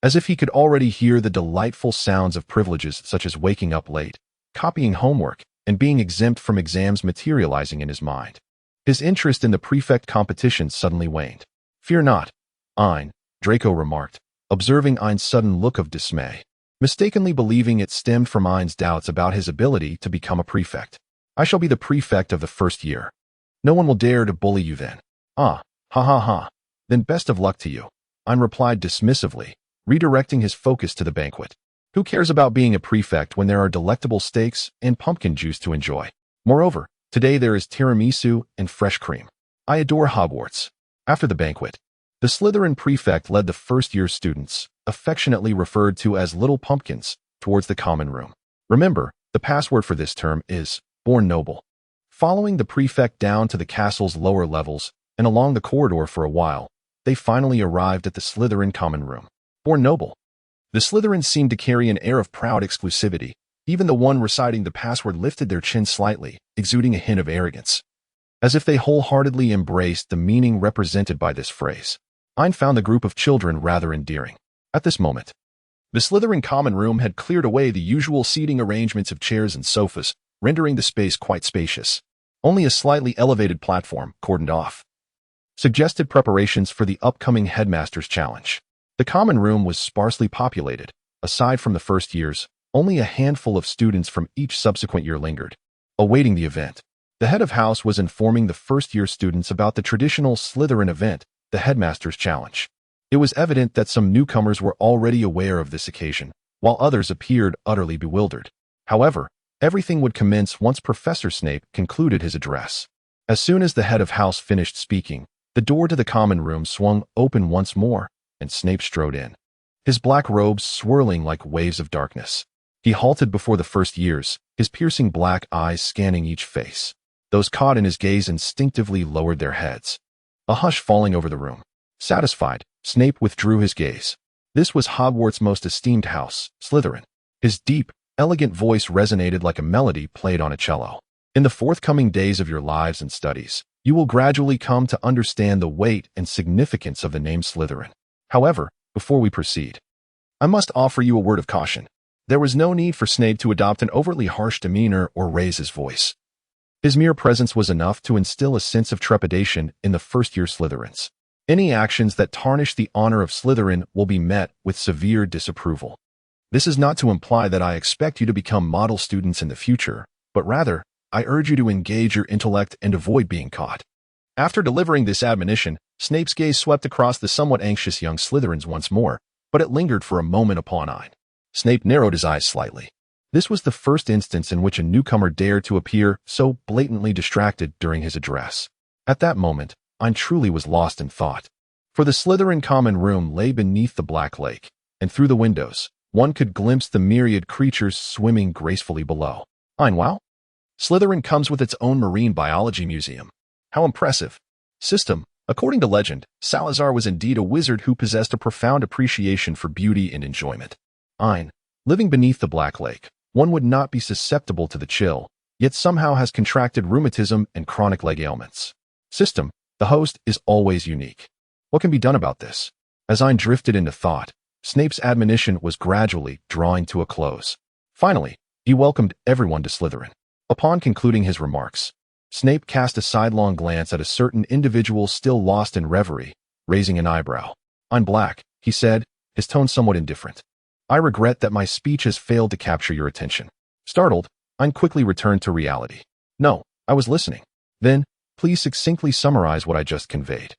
as if he could already hear the delightful sounds of privileges such as waking up late, copying homework, and being exempt from exams materializing in his mind. His interest in the prefect competition suddenly waned. Fear not, Ain, Draco remarked, observing Ain's sudden look of dismay, mistakenly believing it stemmed from Ain's doubts about his ability to become a prefect. I shall be the prefect of the first year. No one will dare to bully you then. Ah, ha ha ha. Then best of luck to you, Ain replied dismissively, redirecting his focus to the banquet. Who cares about being a prefect when there are delectable steaks and pumpkin juice to enjoy? Moreover, today there is tiramisu and fresh cream. I adore Hogwarts. After the banquet, the Slytherin prefect led the first-year students, affectionately referred to as little pumpkins, towards the common room. Remember, the password for this term is Born Noble. Following the prefect down to the castle's lower levels and along the corridor for a while, they finally arrived at the Slytherin common room. Born Noble. The Slytherins seemed to carry an air of proud exclusivity. Even the one reciting the password lifted their chin slightly, exuding a hint of arrogance, as if they wholeheartedly embraced the meaning represented by this phrase. Ain found the group of children rather endearing. At this moment, the Slytherin common room had cleared away the usual seating arrangements of chairs and sofas, rendering the space quite spacious. Only a slightly elevated platform, cordoned off, suggested preparations for the upcoming headmaster's challenge. The common room was sparsely populated. Aside from the first years, only a handful of students from each subsequent year lingered, awaiting the event. The head of house was informing the first-year students about the traditional Slytherin event, the headmaster's challenge. It was evident that some newcomers were already aware of this occasion, while others appeared utterly bewildered. However, everything would commence once Professor Snape concluded his address. As soon as the head of house finished speaking, the door to the common room swung open once more, and Snape strode in, his black robes swirling like waves of darkness. He halted before the first years, his piercing black eyes scanning each face. Those caught in his gaze instinctively lowered their heads, a hush falling over the room. Satisfied, Snape withdrew his gaze. This was Hogwarts' most esteemed house, Slytherin. His deep, elegant voice resonated like a melody played on a cello. In the forthcoming days of your lives and studies, you will gradually come to understand the weight and significance of the name Slytherin. However, before we proceed, I must offer you a word of caution. There was no need for Snape to adopt an overly harsh demeanor or raise his voice. His mere presence was enough to instill a sense of trepidation in the first-year Slytherins. Any actions that tarnish the honor of Slytherin will be met with severe disapproval. This is not to imply that I expect you to become model students in the future, but rather, I urge you to engage your intellect and avoid being caught. After delivering this admonition, Snape's gaze swept across the somewhat anxious young Slytherins once more, but it lingered for a moment upon Ain. Snape narrowed his eyes slightly. This was the first instance in which a newcomer dared to appear so blatantly distracted during his address. At that moment, Ain truly was lost in thought. For the Slytherin common room lay beneath the Black Lake, and through the windows, one could glimpse the myriad creatures swimming gracefully below. Ain, wow! Slytherin comes with its own marine biology museum. How impressive! System. According to legend, Salazar was indeed a wizard who possessed a profound appreciation for beauty and enjoyment. Ain, living beneath the Black Lake, one would not be susceptible to the chill, yet somehow has contracted rheumatism and chronic leg ailments. System. The host is always unique. What can be done about this? As Ain drifted into thought, Snape's admonition was gradually drawing to a close. Finally, he welcomed everyone to Slytherin. Upon concluding his remarks, Snape cast a sidelong glance at a certain individual still lost in reverie, raising an eyebrow. "I'm Black," he said, his tone somewhat indifferent. "I regret that my speech has failed to capture your attention." Startled, Ain quickly returned to reality. "No, I was listening." "Then, please succinctly summarize what I just conveyed."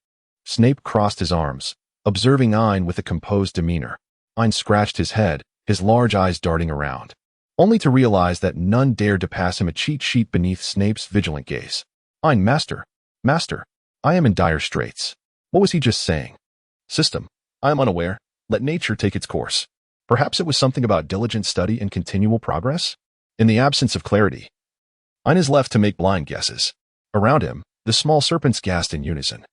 Snape crossed his arms, observing Ain with a composed demeanor. Ain scratched his head, his large eyes darting around, only to realize that none dared to pass him a cheat sheet beneath Snape's vigilant gaze. "Ain, Master, I am in dire straits." What was he just saying? "System, I am unaware. Let nature take its course." Perhaps it was something about diligent study and continual progress? In the absence of clarity, Ain is left to make blind guesses. Around him, the small serpents gasped in unison,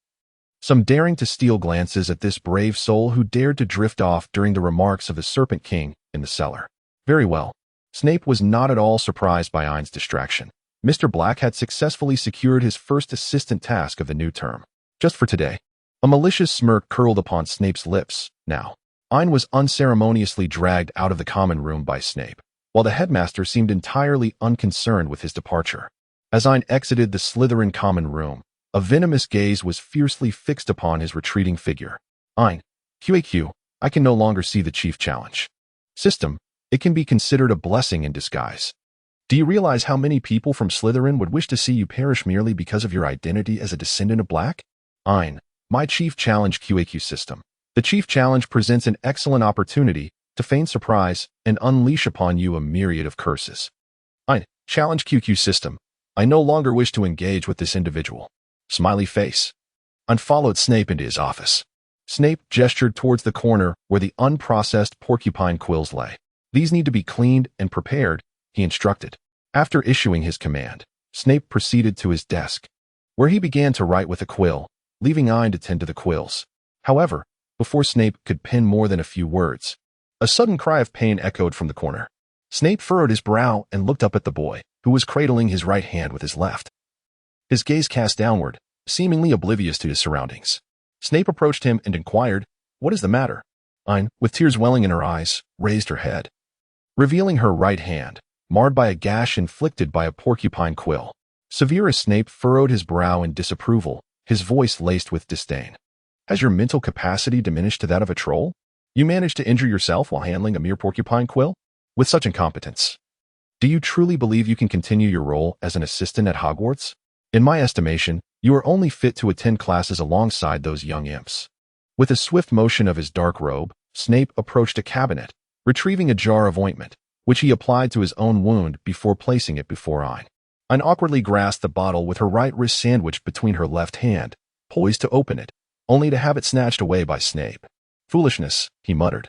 some daring to steal glances at this brave soul who dared to drift off during the remarks of the Serpent King in the cellar. Very well. Snape was not at all surprised by Ain's distraction. Mr. Black had successfully secured his first assistant task of the new term. Just for today. A malicious smirk curled upon Snape's lips. Now, Ain was unceremoniously dragged out of the common room by Snape, while the headmaster seemed entirely unconcerned with his departure. As Ain exited the Slytherin common room, a venomous gaze was fiercely fixed upon his retreating figure. "Ain, QAQ, I can no longer see the chief challenge." "System, it can be considered a blessing in disguise. Do you realize how many people from Slytherin would wish to see you perish merely because of your identity as a descendant of Black?" "Ain, my chief challenge QAQ system. The chief challenge presents an excellent opportunity to feign surprise and unleash upon you a myriad of curses. I challenge QQ system. I no longer wish to engage with this individual. Smiley face. Followed Snape into his office. Snape gestured towards the corner where the unprocessed porcupine quills lay. These need to be cleaned and prepared, he instructed. After issuing his command, Snape proceeded to his desk, where he began to write with a quill, leaving Ain to tend to the quills. However, before Snape could pen more than a few words, a sudden cry of pain echoed from the corner. Snape furrowed his brow and looked up at the boy, who was cradling his right hand with his left. His gaze cast downward, seemingly oblivious to his surroundings. Snape approached him and inquired, "What is the matter?" Ain, with tears welling in her eyes, raised her head, revealing her right hand, marred by a gash inflicted by a porcupine quill. Severus Snape furrowed his brow in disapproval, his voice laced with disdain. "Has your mental capacity diminished to that of a troll? You managed to injure yourself while handling a mere porcupine quill? With such incompetence. Do you truly believe you can continue your role as an assistant at Hogwarts? In my estimation, you are only fit to attend classes alongside those young imps." With a swift motion of his dark robe, Snape approached a cabinet, retrieving a jar of ointment, which he applied to his own wound before placing it before Ain. Ain awkwardly grasped the bottle with her right wrist sandwiched between her left hand, poised to open it, only to have it snatched away by Snape. "Foolishness," he muttered.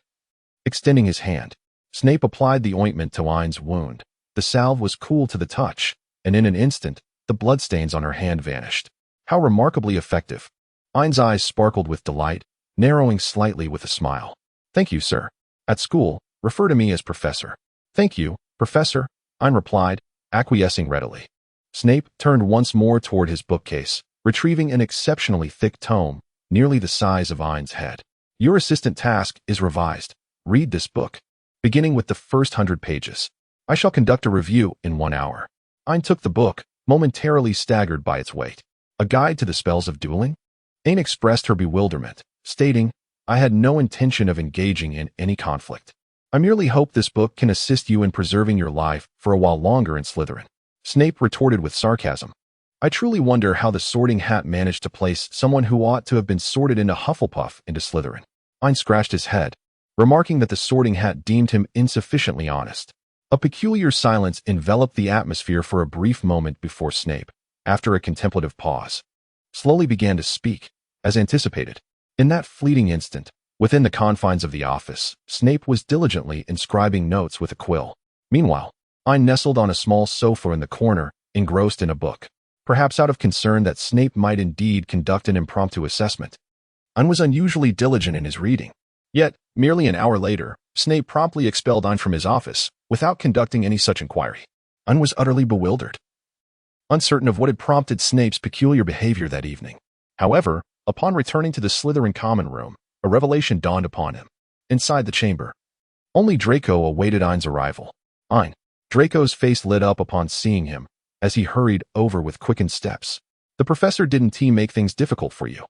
Extending his hand, Snape applied the ointment to Ain's wound. The salve was cool to the touch, and in an instant, the bloodstains on her hand vanished. How remarkably effective. Ain's eyes sparkled with delight, narrowing slightly with a smile. "Thank you, sir. At school, refer to me as Professor." "Thank you, Professor," Ain replied, acquiescing readily. Snape turned once more toward his bookcase, retrieving an exceptionally thick tome, nearly the size of Ain's head. "Your assistant task is revised. Read this book, beginning with the first 100 pages. I shall conduct a review in 1 hour." Ain took the book, momentarily staggered by its weight. A guide to the spells of dueling? Ain expressed her bewilderment, stating, "I had no intention of engaging in any conflict. I merely hope this book can assist you in preserving your life for a while longer in Slytherin." Snape retorted with sarcasm. "I truly wonder how the Sorting Hat managed to place someone who ought to have been sorted into Hufflepuff into Slytherin." Ain scratched his head, remarking that the Sorting Hat deemed him insufficiently honest. A peculiar silence enveloped the atmosphere for a brief moment before Snape, after a contemplative pause, slowly began to speak, as anticipated. In that fleeting instant, within the confines of the office, Snape was diligently inscribing notes with a quill. Meanwhile, Ain nestled on a small sofa in the corner, engrossed in a book. Perhaps out of concern that Snape might indeed conduct an impromptu assessment, Ain was unusually diligent in his reading. Yet, merely an hour later, Snape promptly expelled Ain from his office, without conducting any such inquiry. Ain was utterly bewildered, uncertain of what had prompted Snape's peculiar behavior that evening. However, upon returning to the Slytherin common room, a revelation dawned upon him. Inside the chamber, only Draco awaited Ain's arrival. "Ain." Draco's face lit up upon seeing him, as he hurried over with quickened steps. "The professor didn't he make things difficult for you?"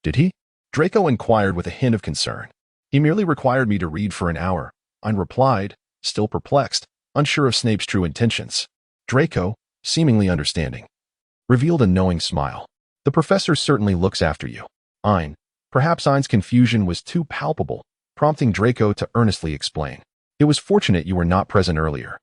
"Did he?" Draco inquired with a hint of concern. "He merely required me to read for an hour," Ain replied, still perplexed, unsure of Snape's true intentions. Draco, seemingly understanding, revealed a knowing smile. "The professor certainly looks after you." Ain. Perhaps Ain's confusion was too palpable, prompting Draco to earnestly explain. "It was fortunate you were not present earlier.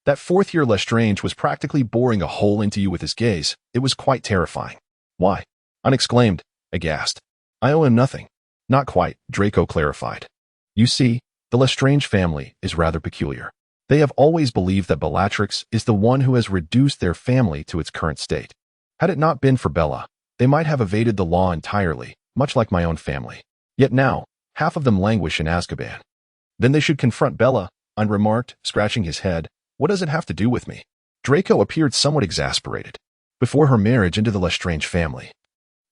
That fourth-year Lestrange was practically boring a hole into you with his gaze. It was quite terrifying." "Why?" Ain exclaimed, aghast. "I owe him nothing." "Not quite," Draco clarified. "You see, the Lestrange family is rather peculiar. They have always believed that Bellatrix is the one who has reduced their family to its current state. Had it not been for Bella, they might have evaded the law entirely, much like my own family. Yet now, half of them languish in Azkaban." "Then they should confront Bella," Ain remarked, scratching his head. "What does it have to do with me?" Draco appeared somewhat exasperated. "Before her marriage into the Lestrange family,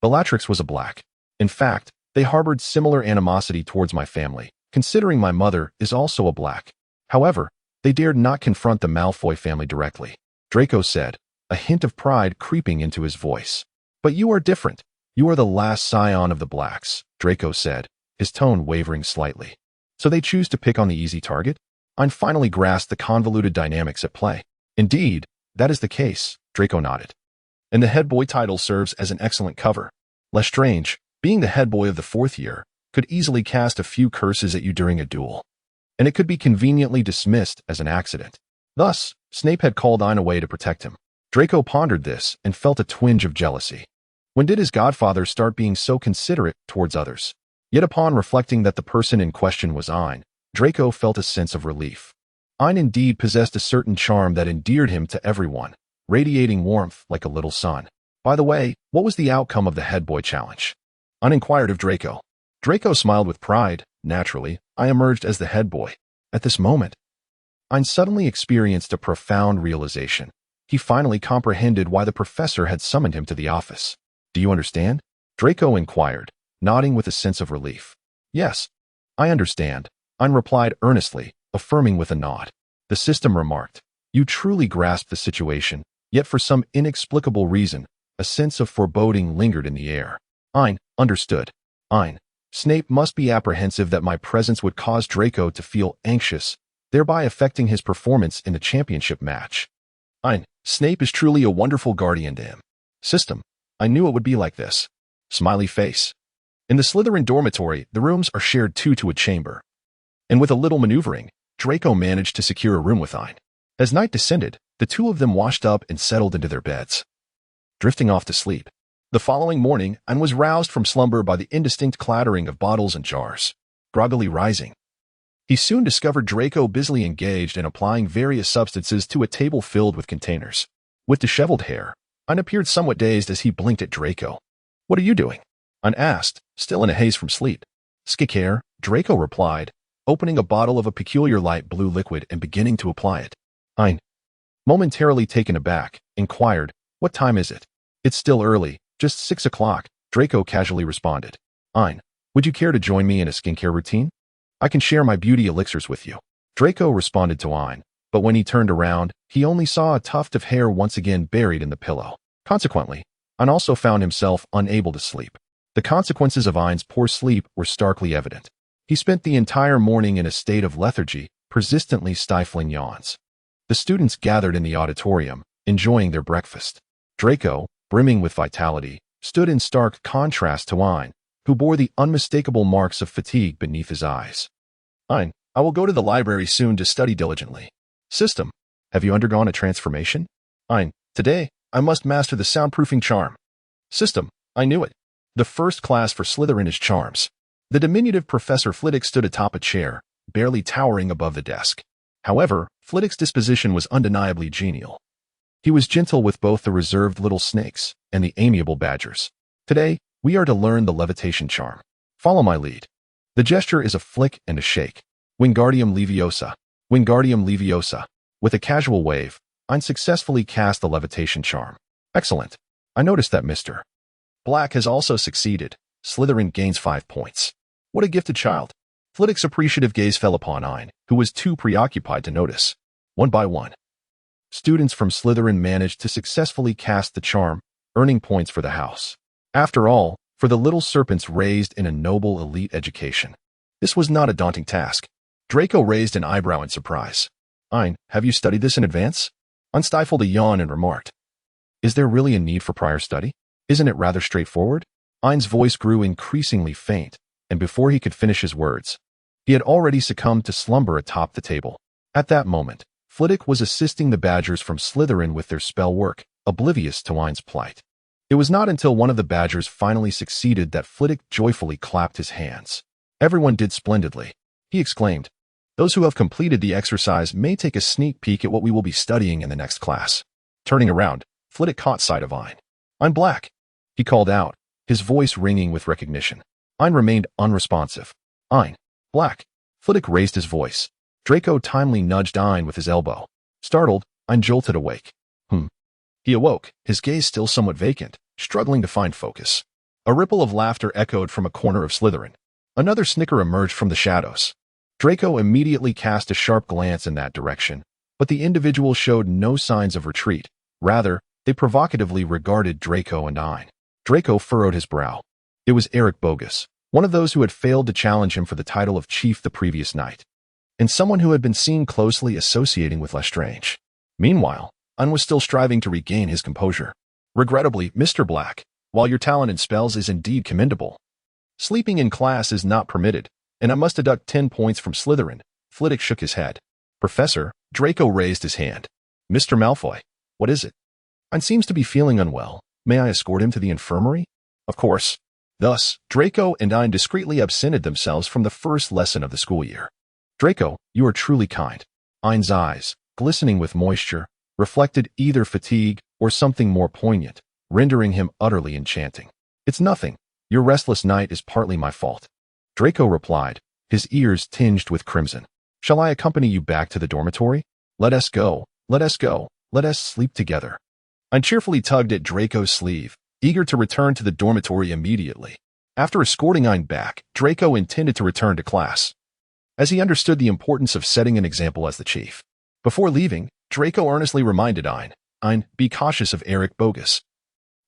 Bellatrix was a black. In fact, they harbored similar animosity towards my family, considering my mother is also a black. However, they dared not confront the Malfoy family directly," Draco said, a hint of pride creeping into his voice. "But you are different. You are the last scion of the Blacks," Draco said, his tone wavering slightly. "So they choose to pick on the easy target?" Ain finally grasped the convoluted dynamics at play. "Indeed, that is the case," Draco nodded. "And the head boy title serves as an excellent cover. Lestrange, being the head boy of the fourth year, could easily cast a few curses at you during a duel, and it could be conveniently dismissed as an accident. Thus, Snape had called Ain away to protect him. Draco pondered this and felt a twinge of jealousy. When did his godfather start being so considerate towards others? Yet upon reflecting that the person in question was Ain, Draco felt a sense of relief. Ain indeed possessed a certain charm that endeared him to everyone, radiating warmth like a little sun. By the way, what was the outcome of the head boy challenge? Ain inquired of Draco. Draco smiled with pride. Naturally, I emerged as the head boy. At this moment, Ain suddenly experienced a profound realization. He finally comprehended why the professor had summoned him to the office. Do you understand? Draco inquired, nodding with a sense of relief. Yes, I understand, Ain replied earnestly, affirming with a nod. The system remarked, you truly grasped the situation, yet for some inexplicable reason, a sense of foreboding lingered in the air. Ain understood. Ain, Snape must be apprehensive that my presence would cause Draco to feel anxious, thereby affecting his performance in the championship match. Ain, Snape is truly a wonderful guardian to him. System, I knew it would be like this. Smiley face. In the Slytherin dormitory, the rooms are shared two to a chamber. And with a little maneuvering, Draco managed to secure a room with Ain. As night descended, the two of them washed up and settled into their beds, drifting off to sleep. The following morning, Ain was roused from slumber by the indistinct clattering of bottles and jars. Groggily rising, he soon discovered Draco busily engaged in applying various substances to a table filled with containers. With disheveled hair, Ain appeared somewhat dazed as he blinked at Draco. What are you doing? Ain asked, still in a haze from sleep. Skincare, Draco replied, opening a bottle of a peculiar light blue liquid and beginning to apply it. Ain, momentarily taken aback, inquired, what time is it? It's still early, just 6 o'clock, Draco casually responded. Ain, would you care to join me in a skincare routine? I can share my beauty elixirs with you. Draco responded to Ain, but when he turned around, he only saw a tuft of hair once again buried in the pillow. Consequently, Ain also found himself unable to sleep. The consequences of Ain's poor sleep were starkly evident. He spent the entire morning in a state of lethargy, persistently stifling yawns. The students gathered in the auditorium, enjoying their breakfast. Draco, brimming with vitality, stood in stark contrast to Ain, who bore the unmistakable marks of fatigue beneath his eyes. Ain, I will go to the library soon to study diligently. System, have you undergone a transformation? Ain, today, I must master the soundproofing charm. System, I knew it. The first class for Slytherin is charms. The diminutive Professor Flitwick stood atop a chair, barely towering above the desk. However, Flitwick's disposition was undeniably genial. He was gentle with both the reserved little snakes and the amiable badgers. Today, we are to learn the levitation charm. Follow my lead. The gesture is a flick and a shake. Wingardium Leviosa. Wingardium Leviosa. With a casual wave, Ain successfully cast the levitation charm. Excellent. I noticed that Mr. Black has also succeeded. Slytherin gains 5 points. What a gifted child. Flitwick's appreciative gaze fell upon Ain, who was too preoccupied to notice. One by one, students from Slytherin managed to successfully cast the charm, earning points for the house. After all, for the little serpents raised in a noble elite education, this was not a daunting task. Draco raised an eyebrow in surprise. Ain, have you studied this in advance? Ain stifled a yawn and remarked, is there really a need for prior study? Isn't it rather straightforward? Ain's voice grew increasingly faint, and before he could finish his words, he had already succumbed to slumber atop the table. At that moment, Flitwick was assisting the badgers from Slytherin with their spell work, oblivious to Ain's plight. It was not until one of the badgers finally succeeded that Flitwick joyfully clapped his hands. Everyone did splendidly. He exclaimed, those who have completed the exercise may take a sneak peek at what we will be studying in the next class. Turning around, Flitwick caught sight of Ain. I'm Black, he called out, his voice ringing with recognition. Ain remained unresponsive. Ain, Black. Flitwick raised his voice. Draco timely nudged Ain with his elbow. Startled, Ain jolted awake. He awoke, his gaze still somewhat vacant, struggling to find focus. A ripple of laughter echoed from a corner of Slytherin. Another snicker emerged from the shadows. Draco immediately cast a sharp glance in that direction, but the individual showed no signs of retreat. Rather, they provocatively regarded Draco and Ain. Draco furrowed his brow. It was Eric Bogus, one of those who had failed to challenge him for the title of chief the previous night, and someone who had been seen closely associating with Lestrange. Meanwhile, Ain was still striving to regain his composure. Regrettably, Mr. Black, while your talent in spells is indeed commendable, Sleeping in class is not permitted, and I must deduct 10 points from Slytherin. Flitwick shook his head. Professor, Draco raised his hand. Mr. Malfoy, what is it? Ain seems to be feeling unwell. May I escort him to the infirmary? Of course. Thus, Draco and Ain discreetly absented themselves from the first lesson of the school year. Draco, you are truly kind. Ain's eyes, glistening with moisture, reflected either fatigue or something more poignant, rendering him utterly enchanting. It's nothing. Your restless night is partly my fault. Draco replied, his ears tinged with crimson. Shall I accompany you back to the dormitory? Let us go. Let us go. Let us sleep together. Ain cheerfully tugged at Draco's sleeve, eager to return to the dormitory immediately. After escorting Ain back, Draco intended to return to class, as he understood the importance of setting an example as the chief. Before leaving, Draco earnestly reminded Ain, be cautious of Eric Bogus.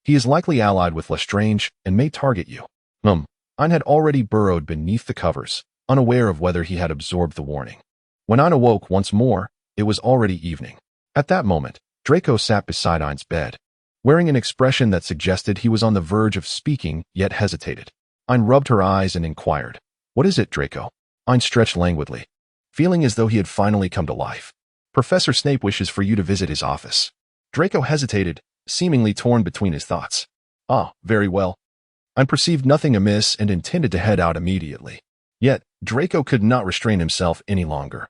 He is likely allied with Lestrange and may target you. Ain had already burrowed beneath the covers, unaware of whether he had absorbed the warning. When Ain awoke once more, it was already evening. At that moment, Draco sat beside Ain's bed, wearing an expression that suggested he was on the verge of speaking, yet hesitated. Ain rubbed her eyes and inquired, What is it, Draco? Ain stretched languidly, feeling as though he had finally come to life. Professor Snape wishes for you to visit his office. Draco hesitated, seemingly torn between his thoughts. Ah, very well. Ain perceived nothing amiss and intended to head out immediately. Yet, Draco could not restrain himself any longer.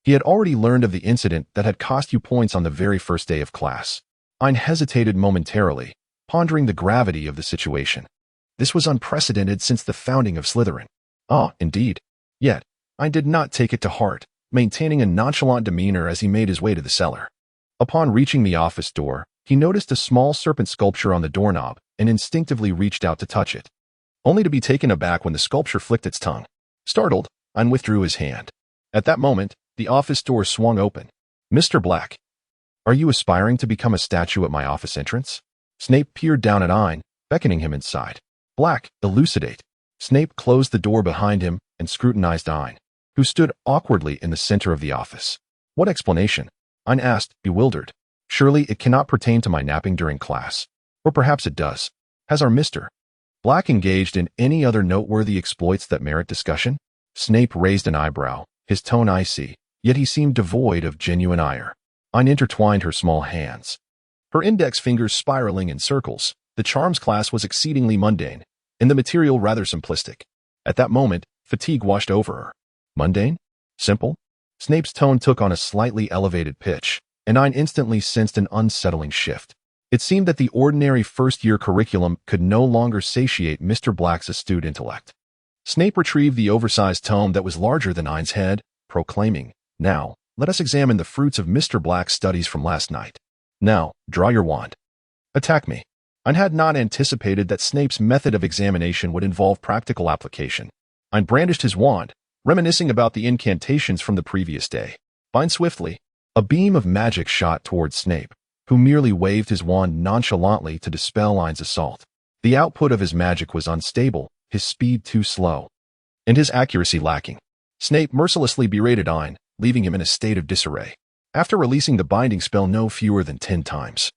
He had already learned of the incident that had cost you points on the very first day of class. Ain hesitated momentarily, pondering the gravity of the situation. This was unprecedented since the founding of Slytherin. Ah, indeed. Yet, Ain did not take it to heart, maintaining a nonchalant demeanor as he made his way to the cellar. Upon reaching the office door, he noticed a small serpent sculpture on the doorknob and instinctively reached out to touch it, only to be taken aback when the sculpture flicked its tongue. Startled, Ain withdrew his hand. At that moment, the office door swung open. Mr. Black, are you aspiring to become a statue at my office entrance? Snape peered down at Ain, beckoning him inside. Black, elucidate. Snape closed the door behind him and scrutinized Ain, who stood awkwardly in the center of the office. What explanation? Ain asked, bewildered. Surely it cannot pertain to my napping during class. Or perhaps it does. Has our Mr. Black engaged in any other noteworthy exploits that merit discussion? Snape raised an eyebrow, his tone icy, yet he seemed devoid of genuine ire. Ain intertwined her small hands, her index fingers spiraling in circles. The charms class was exceedingly mundane, and the material rather simplistic. At that moment, fatigue washed over her. Mundane? Simple? Snape's tone took on a slightly elevated pitch, and Ain instantly sensed an unsettling shift. It seemed that the ordinary first-year curriculum could no longer satiate Mr. Black's astute intellect. Snape retrieved the oversized tome that was larger than Ain's head, proclaiming, Now, let us examine the fruits of Mr. Black's studies from last night. Now, draw your wand. Attack me. Ain had not anticipated that Snape's method of examination would involve practical application. Ain brandished his wand, reminiscing about the incantations from the previous day. Ain swiftly, a beam of magic shot towards Snape, who merely waved his wand nonchalantly to dispel Ain's assault. The output of his magic was unstable, his speed too slow, and his accuracy lacking. Snape mercilessly berated Ain, leaving him in a state of disarray. After releasing the binding spell no fewer than 10 times,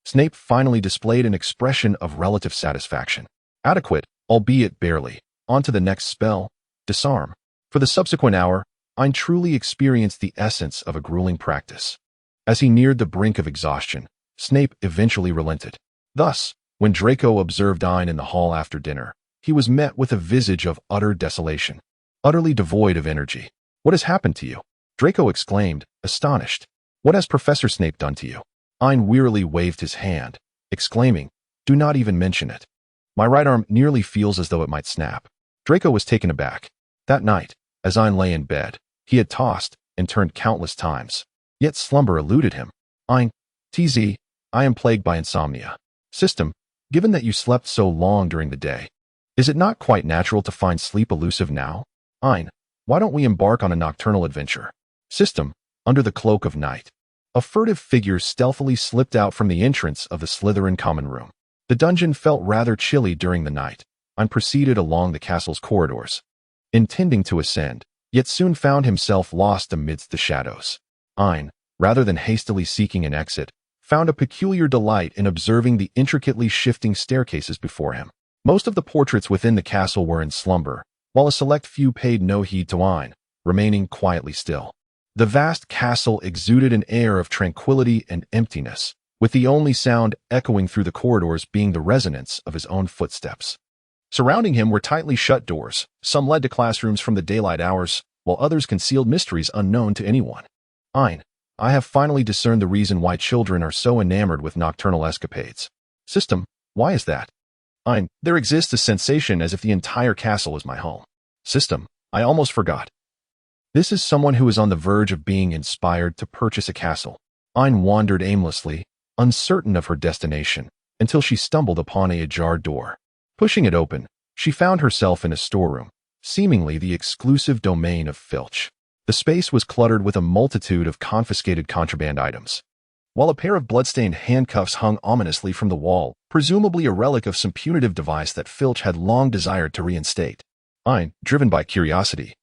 Snape finally displayed an expression of relative satisfaction. Adequate, albeit barely. On to the next spell, disarm. For the subsequent hour, Ain truly experienced the essence of a grueling practice. As he neared the brink of exhaustion, Snape eventually relented. Thus, when Draco observed Ain in the hall after dinner, he was met with a visage of utter desolation, utterly devoid of energy. What has happened to you? Draco exclaimed, astonished. What has Professor Snape done to you? Ain wearily waved his hand, exclaiming, Do not even mention it. My right arm nearly feels as though it might snap. Draco was taken aback. That night, as Ain lay in bed, he had tossed and turned countless times. Yet slumber eluded him. Ain, TZ, I am plagued by insomnia. System, given that you slept so long during the day, is it not quite natural to find sleep elusive now? Ain, why don't we embark on a nocturnal adventure? System, under the cloak of night. A furtive figure stealthily slipped out from the entrance of the Slytherin common room. The dungeon felt rather chilly during the night. Ain proceeded along the castle's corridors, intending to ascend, yet soon found himself lost amidst the shadows. Ain, rather than hastily seeking an exit, found a peculiar delight in observing the intricately shifting staircases before him. Most of the portraits within the castle were in slumber, while a select few paid no heed to Ain, remaining quietly still. The vast castle exuded an air of tranquility and emptiness, with the only sound echoing through the corridors being the resonance of his own footsteps. Surrounding him were tightly shut doors, some led to classrooms from the daylight hours, while others concealed mysteries unknown to anyone. Ain, I have finally discerned the reason why children are so enamored with nocturnal escapades. System, why is that? Ain, there exists a sensation as if the entire castle is my home. System, I almost forgot. This is someone who is on the verge of being inspired to purchase a castle. Ain wandered aimlessly, uncertain of her destination, until she stumbled upon a ajar door. Pushing it open, she found herself in a storeroom, seemingly the exclusive domain of Filch. The space was cluttered with a multitude of confiscated contraband items, while a pair of bloodstained handcuffs hung ominously from the wall, presumably a relic of some punitive device that Filch had long desired to reinstate. Ain, driven by curiosity,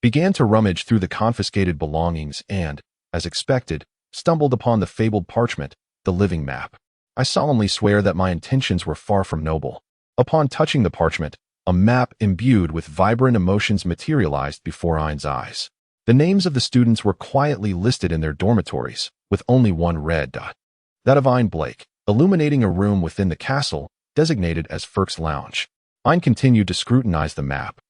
began to rummage through the confiscated belongings and, as expected, stumbled upon the fabled parchment, the living map. I solemnly swear that my intentions were far from noble. Upon touching the parchment, a map imbued with vibrant emotions materialized before Ain's eyes. The names of the students were quietly listed in their dormitories, with only one red dot. That of Ain Blake, illuminating a room within the castle, designated as Firk's Lounge. Ain continued to scrutinize the map,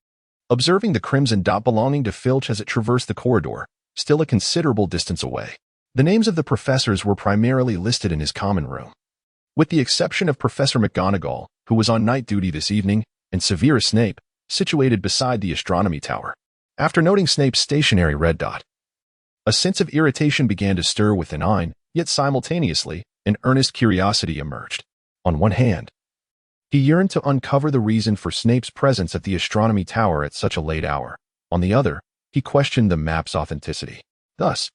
observing the crimson dot belonging to Filch as it traversed the corridor, still a considerable distance away. The names of the professors were primarily listed in his common room, with the exception of Professor McGonagall, who was on night duty this evening, and Severus Snape, situated beside the astronomy tower. After noting Snape's stationary red dot, a sense of irritation began to stir within Ain, yet simultaneously, an earnest curiosity emerged. On one hand, he yearned to uncover the reason for Snape's presence at the astronomy tower at such a late hour. On the other, he questioned the map's authenticity. Thus,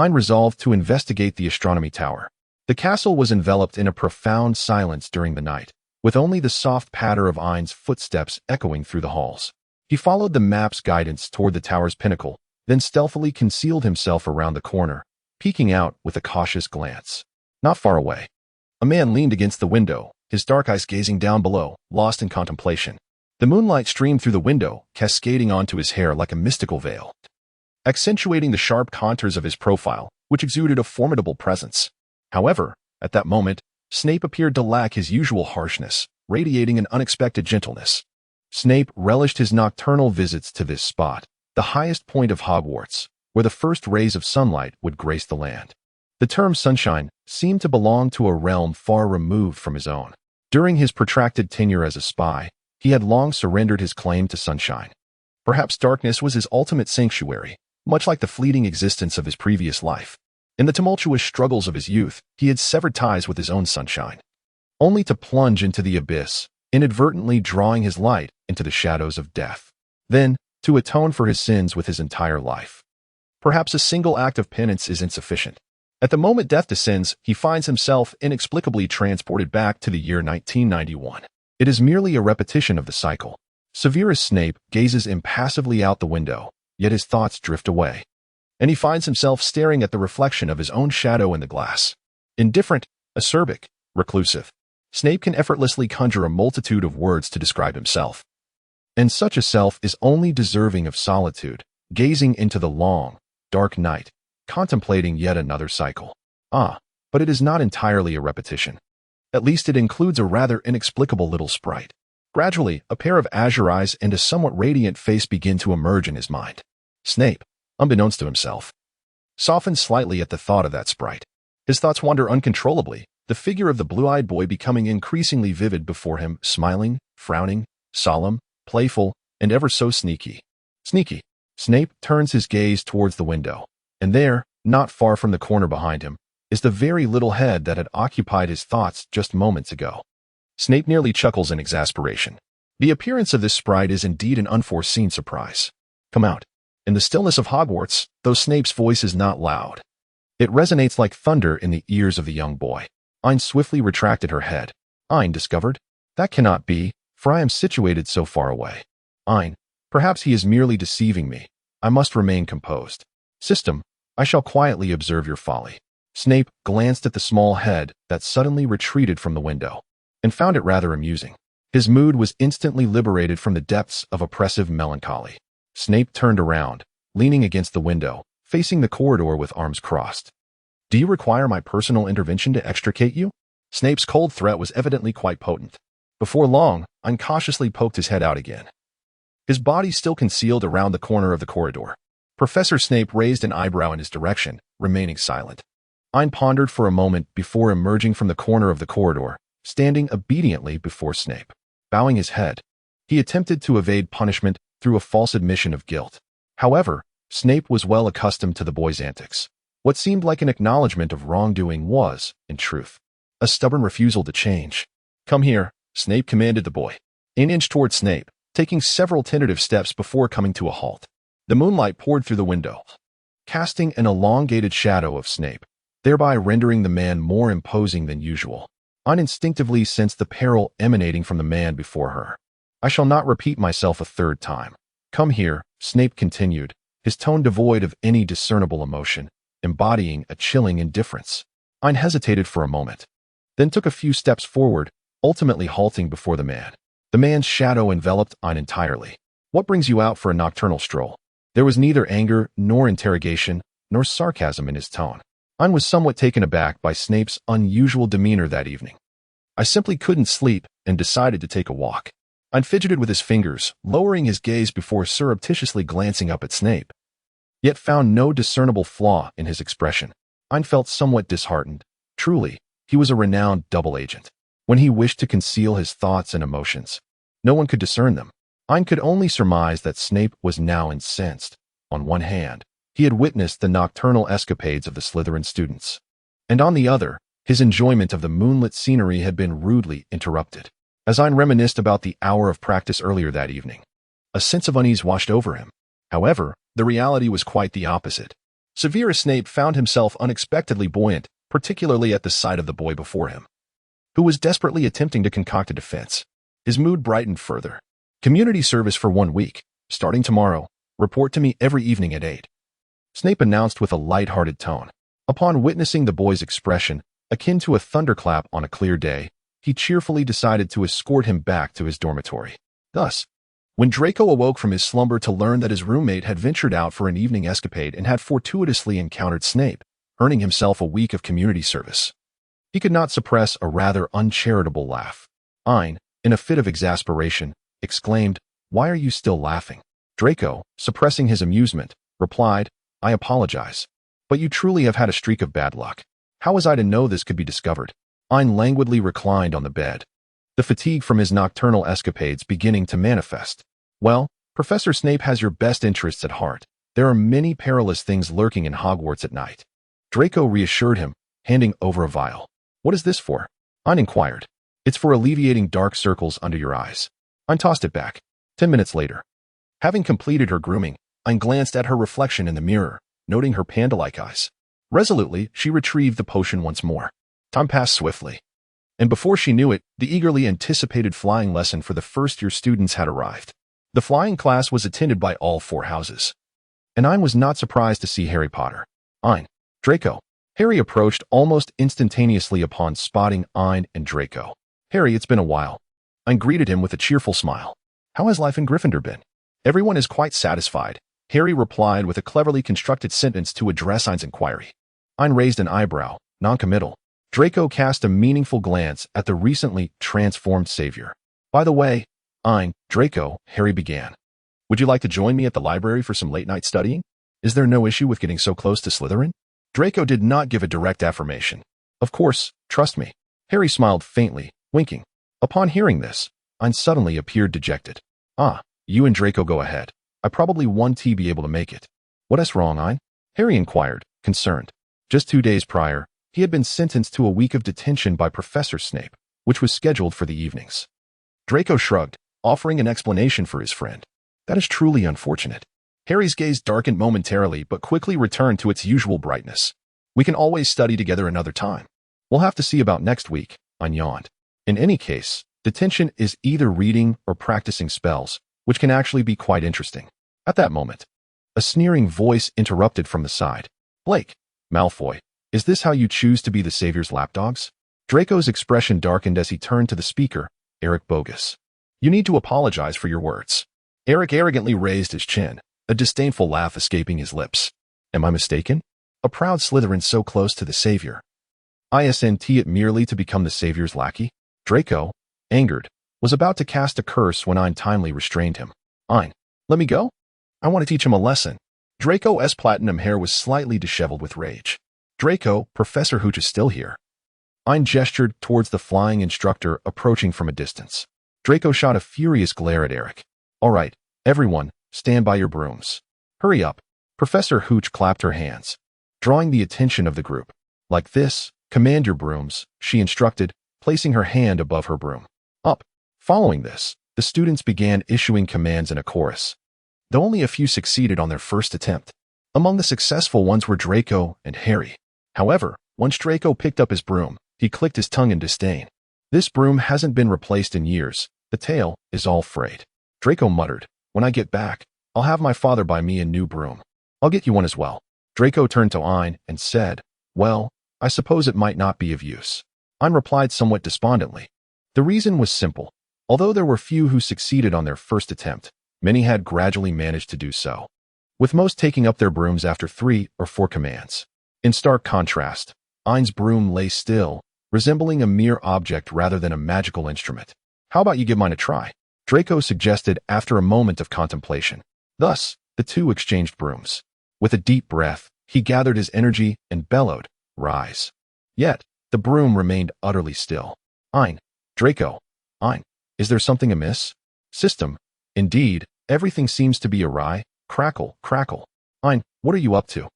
Ain resolved to investigate the astronomy tower. The castle was enveloped in a profound silence during the night, with only the soft patter of Ain's footsteps echoing through the halls. He followed the map's guidance toward the tower's pinnacle, then stealthily concealed himself around the corner, peeking out with a cautious glance. Not far away, a man leaned against the window, his dark eyes gazing down below, lost in contemplation. The moonlight streamed through the window, cascading onto his hair like a mystical veil, accentuating the sharp contours of his profile, which exuded a formidable presence. However, at that moment, Snape appeared to lack his usual harshness, radiating an unexpected gentleness. Snape relished his nocturnal visits to this spot, the highest point of Hogwarts, where the first rays of sunlight would grace the land. The term sunshine seemed to belong to a realm far removed from his own. During his protracted tenure as a spy, he had long surrendered his claim to sunshine. Perhaps darkness was his ultimate sanctuary, much like the fleeting existence of his previous life. In the tumultuous struggles of his youth, he had severed ties with his own sunshine, only to plunge into the abyss, inadvertently drawing his light into the shadows of death. Then, to atone for his sins with his entire life. Perhaps a single act of penance is insufficient. At the moment death descends, he finds himself inexplicably transported back to the year 1991. It is merely a repetition of the cycle. Severus Snape gazes impassively out the window, yet his thoughts drift away, and he finds himself staring at the reflection of his own shadow in the glass. Indifferent, acerbic, reclusive, Snape can effortlessly conjure a multitude of words to describe himself. And such a self is only deserving of solitude, gazing into the long, dark night, contemplating yet another cycle. But it is not entirely a repetition. At least it includes a rather inexplicable little sprite. Gradually, a pair of azure eyes and a somewhat radiant face begin to emerge in his mind. Snape, unbeknownst to himself, softens slightly at the thought of that sprite. His thoughts wander uncontrollably, the figure of the blue-eyed boy becoming increasingly vivid before him, smiling, frowning, solemn, playful, and ever so sneaky. Sneaky. Snape turns his gaze towards the window, and there, not far from the corner behind him, is the very little head that had occupied his thoughts just moments ago. Snape nearly chuckles in exasperation. The appearance of this sprite is indeed an unforeseen surprise. Come out. In the stillness of Hogwarts, though Snape's voice is not loud, it resonates like thunder in the ears of the young boy. Ain swiftly retracted her head. Ain discovered, that cannot be, for I am situated so far away. Ain, perhaps he is merely deceiving me. I must remain composed. System, I shall quietly observe your folly. Snape glanced at the small head that suddenly retreated from the window, and found it rather amusing. His mood was instantly liberated from the depths of oppressive melancholy. Snape turned around, leaning against the window, facing the corridor with arms crossed. "Do you require my personal intervention to extricate you?" Snape's cold threat was evidently quite potent. Before long, Ain cautiously poked his head out again. His body still concealed around the corner of the corridor. Professor Snape raised an eyebrow in his direction, remaining silent. Ain pondered for a moment before emerging from the corner of the corridor, standing obediently before Snape. Bowing his head, he attempted to evade punishment through a false admission of guilt. However, Snape was well accustomed to the boy's antics. What seemed like an acknowledgement of wrongdoing was, in truth, a stubborn refusal to change. "Come here," Snape commanded the boy. Ain inched toward Snape, taking several tentative steps before coming to a halt. The moonlight poured through the window, casting an elongated shadow of Snape, thereby rendering the man more imposing than usual. Ain instinctively sensed the peril emanating from the man before her. "I shall not repeat myself a third time. Come here," Snape continued, his tone devoid of any discernible emotion, embodying a chilling indifference. Ain hesitated for a moment, then took a few steps forward, ultimately halting before the man. The man's shadow enveloped Ain entirely. "What brings you out for a nocturnal stroll?" There was neither anger, nor interrogation, nor sarcasm in his tone. Ain was somewhat taken aback by Snape's unusual demeanor that evening. "I simply couldn't sleep and decided to take a walk." Ain fidgeted with his fingers, lowering his gaze before surreptitiously glancing up at Snape, yet found no discernible flaw in his expression. Ain felt somewhat disheartened. Truly, he was a renowned double agent. When he wished to conceal his thoughts and emotions, no one could discern them. Ain could only surmise that Snape was now incensed. On one hand, he had witnessed the nocturnal escapades of the Slytherin students, and on the other, his enjoyment of the moonlit scenery had been rudely interrupted. As Ain reminisced about the hour of practice earlier that evening, a sense of unease washed over him. However, the reality was quite the opposite. Severus Snape found himself unexpectedly buoyant, particularly at the sight of the boy before him, who was desperately attempting to concoct a defense. His mood brightened further. "Community service for 1 week, starting tomorrow. Report to me every evening at 8. Snape announced with a light-hearted tone. Upon witnessing the boy's expression, akin to a thunderclap on a clear day, he cheerfully decided to escort him back to his dormitory. Thus, when Draco awoke from his slumber to learn that his roommate had ventured out for an evening escapade and had fortuitously encountered Snape, earning himself a week of community service, he could not suppress a rather uncharitable laugh. Ain, in a fit of exasperation, exclaimed, "Why are you still laughing?" Draco, suppressing his amusement, replied, "I apologize. But you truly have had a streak of bad luck. How was I to know this could be discovered?" Ain languidly reclined on the bed, the fatigue from his nocturnal escapades beginning to manifest. "Well, Professor Snape has your best interests at heart. There are many perilous things lurking in Hogwarts at night." Draco reassured him, handing over a vial. "What is this for?" Ain inquired. "It's for alleviating dark circles under your eyes." Ain tossed it back. 10 minutes later, having completed her grooming, Ain glanced at her reflection in the mirror, noting her panda-like eyes. Resolutely, she retrieved the potion once more. Time passed swiftly, and before she knew it, the eagerly anticipated flying lesson for the first-year students had arrived. The flying class was attended by all 4 houses, and Ain was not surprised to see Harry Potter. "Ain, Draco." Harry approached almost instantaneously upon spotting Ain and Draco. "Harry, it's been a while." Ain greeted him with a cheerful smile. "How has life in Gryffindor been?" "Everyone is quite satisfied," Harry replied with a cleverly constructed sentence to address Ain's inquiry. Ain raised an eyebrow, noncommittal. Draco cast a meaningful glance at the recently transformed savior. "By the way, Ain, Draco," Harry began, "would you like to join me at the library for some late-night studying? Is there no issue with getting so close to Slytherin?" Draco did not give a direct affirmation. "Of course, trust me." Harry smiled faintly, winking. Upon hearing this, Ain suddenly appeared dejected. "Ah, you and Draco go ahead. I probably won't be able to make it." "What is wrong, Ain?" Harry inquired, concerned. Just 2 days prior, he had been sentenced to a week of detention by Professor Snape, which was scheduled for the evenings. Draco shrugged, offering an explanation for his friend. "That is truly unfortunate." Harry's gaze darkened momentarily but quickly returned to its usual brightness. "We can always study together another time. We'll have to see about next week," Ain yawned. "In any case, detention is either reading or practicing spells, which can actually be quite interesting." At that moment, a sneering voice interrupted from the side. "Blake, Malfoy, is this how you choose to be the Savior's lapdogs?" Draco's expression darkened as he turned to the speaker, Eric Bogus. You need to apologize for your words. Eric arrogantly raised his chin, a disdainful laugh escaping his lips. Am I mistaken? A proud Slytherin so close to the savior. Isn't it merely to become the savior's lackey? Draco, angered, was about to cast a curse when Ain timely restrained him. Ain, let me go? I want to teach him a lesson. Draco's platinum hair was slightly disheveled with rage. Draco, Professor Hooch is still here. Ain gestured towards the flying instructor approaching from a distance. Draco shot a furious glare at Eric. All right, everyone, stand by your brooms. Hurry up. Professor Hooch clapped her hands, drawing the attention of the group. Like this, command your brooms, she instructed, placing her hand above her broom. Up. Following this, the students began issuing commands in a chorus. Though only a few succeeded on their first attempt. Among the successful ones were Draco and Harry. However, once Draco picked up his broom, he clicked his tongue in disdain. This broom hasn't been replaced in years. The tail is all frayed. Draco muttered, when I get back, I'll have my father buy me a new broom. I'll get you one as well. Draco turned to Ain and said, well, I suppose it might not be of use. Ain replied somewhat despondently. The reason was simple. Although there were few who succeeded on their first attempt, many had gradually managed to do so, with most taking up their brooms after 3 or 4 commands. In stark contrast, Ain's broom lay still, resembling a mere object rather than a magical instrument. How about you give mine a try? Draco suggested after a moment of contemplation. Thus, the two exchanged brooms. With a deep breath, he gathered his energy and bellowed, rise. Yet, the broom remained utterly still. Ain, Draco, Ain, is there something amiss? System, indeed, everything seems to be awry. Crackle, crackle. Ain, what are you up to?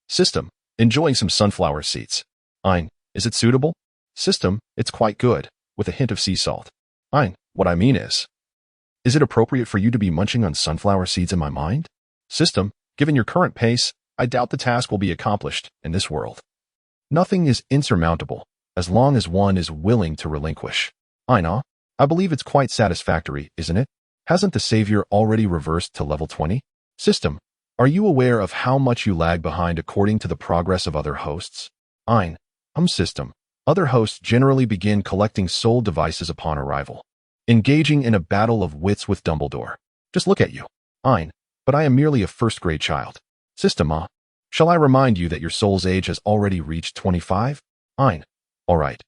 System, enjoying some sunflower seeds. Ain, is it suitable? System, it's quite good, with a hint of sea salt. Ain, what I mean is it appropriate for you to be munching on sunflower seeds in my mind? System, given your current pace, I doubt the task will be accomplished in this world. Nothing is insurmountable, as long as one is willing to relinquish. Ain, I believe it's quite satisfactory, isn't it? Hasn't the savior already reversed to level 20? System, are you aware of how much you lag behind according to the progress of other hosts? Ain, System, other hosts generally begin collecting soul devices upon arrival, engaging in a battle of wits with Dumbledore. Just look at you. Ain, but I am merely a first-grade child. System, shall I remind you that your soul's age has already reached 25? Ain, all right,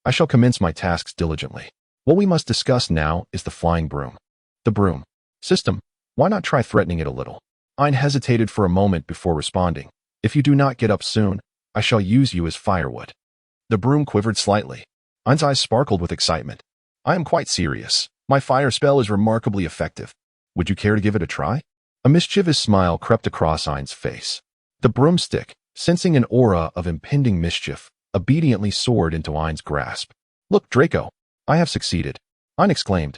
I shall commence my tasks diligently. What we must discuss now is the flying broom. The broom. System, why not try threatening it a little? Ain hesitated for a moment before responding. If you do not get up soon, I shall use you as firewood. The broom quivered slightly. Ain's eyes sparkled with excitement. I am quite serious. My fire spell is remarkably effective. Would you care to give it a try? A mischievous smile crept across Ain's face. The broomstick, sensing an aura of impending mischief, obediently soared into Ain's grasp. Look, Draco, I have succeeded, Ain exclaimed,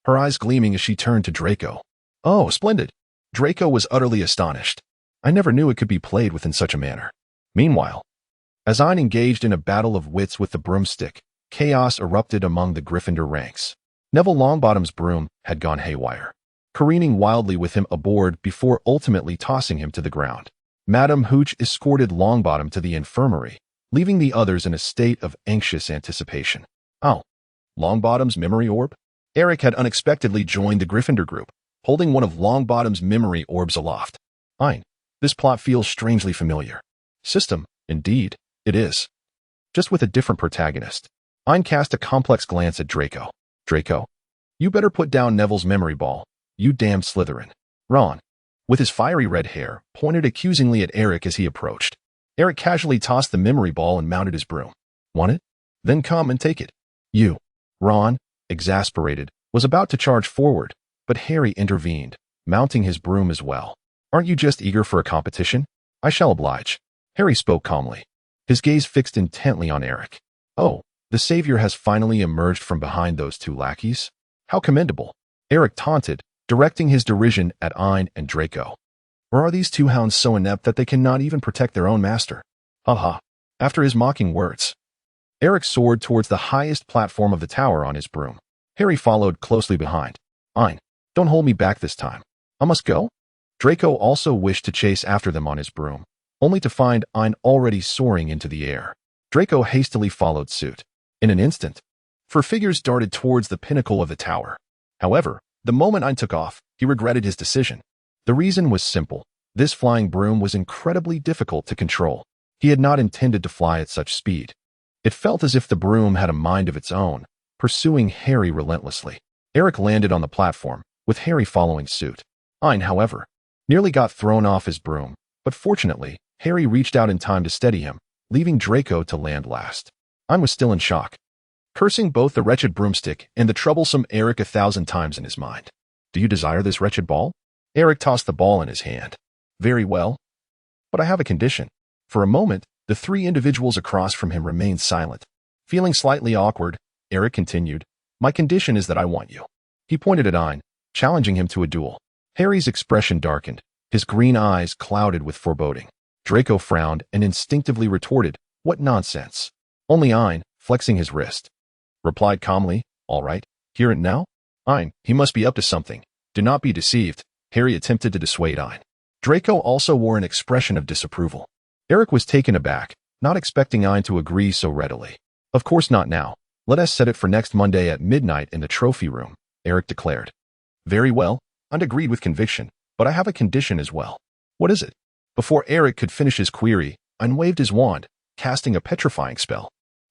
her eyes gleaming as she turned to Draco. Oh, splendid. Draco was utterly astonished. I never knew it could be played with in such a manner. Meanwhile, as Ain engaged in a battle of wits with the broomstick, chaos erupted among the Gryffindor ranks. Neville Longbottom's broom had gone haywire, careening wildly with him aboard before ultimately tossing him to the ground. Madame Hooch escorted Longbottom to the infirmary, leaving the others in a state of anxious anticipation. Oh, Longbottom's memory orb? Eric had unexpectedly joined the Gryffindor group, holding one of Longbottom's memory orbs aloft. Ain, this plot feels strangely familiar. System, indeed, it is. Just with a different protagonist. Ain cast a complex glance at Draco. Draco, you better put down Neville's memory ball, you damned Slytherin. Ron, with his fiery red hair, pointed accusingly at Eric as he approached. Eric casually tossed the memory ball and mounted his broom. Want it? Then come and take it. You. Ron, exasperated, was about to charge forward, but Harry intervened, mounting his broom as well. Aren't you just eager for a competition? I shall oblige. Harry spoke calmly, his gaze fixed intently on Eric. Oh, the savior has finally emerged from behind those two lackeys? How commendable. Eric taunted, directing his derision at Ain and Draco. Or are these two hounds so inept that they cannot even protect their own master? Ha. After his mocking words, Eric soared towards the highest platform of the tower on his broom. Harry followed closely behind. Ain, don't hold me back this time. I must go. Draco also wished to chase after them on his broom, only to find Ain already soaring into the air. Draco hastily followed suit. In an instant, 4 figures darted towards the pinnacle of the tower. However, the moment Ein took off, he regretted his decision. The reason was simple. This flying broom was incredibly difficult to control. He had not intended to fly at such speed. It felt as if the broom had a mind of its own, pursuing Harry relentlessly. Eric landed on the platform, with Harry following suit. Ein, however, nearly got thrown off his broom, but fortunately, Harry reached out in time to steady him, leaving Draco to land last. Ein was still in shock, cursing both the wretched broomstick and the troublesome Eric 1,000 times in his mind. Do you desire this wretched ball? Eric tossed the ball in his hand. Very well. But I have a condition. For a moment, the three individuals across from him remained silent. Feeling slightly awkward, Eric continued, My condition is that I want you. He pointed at Ein, challenging him to a duel. Harry's expression darkened, his green eyes clouded with foreboding. Draco frowned and instinctively retorted, What nonsense. Only Ein, flexing his wrist, replied calmly, All right, hear it now? Ein, he must be up to something. Do not be deceived. Harry attempted to dissuade Ein. Draco also wore an expression of disapproval. Eric was taken aback, not expecting Ein to agree so readily. Of course not now. Let us set it for next Monday at midnight in the trophy room, Eric declared. Very well, Ein agreed with conviction, but I have a condition as well. What is it? Before Eric could finish his query, Ein waved his wand, casting a petrifying spell.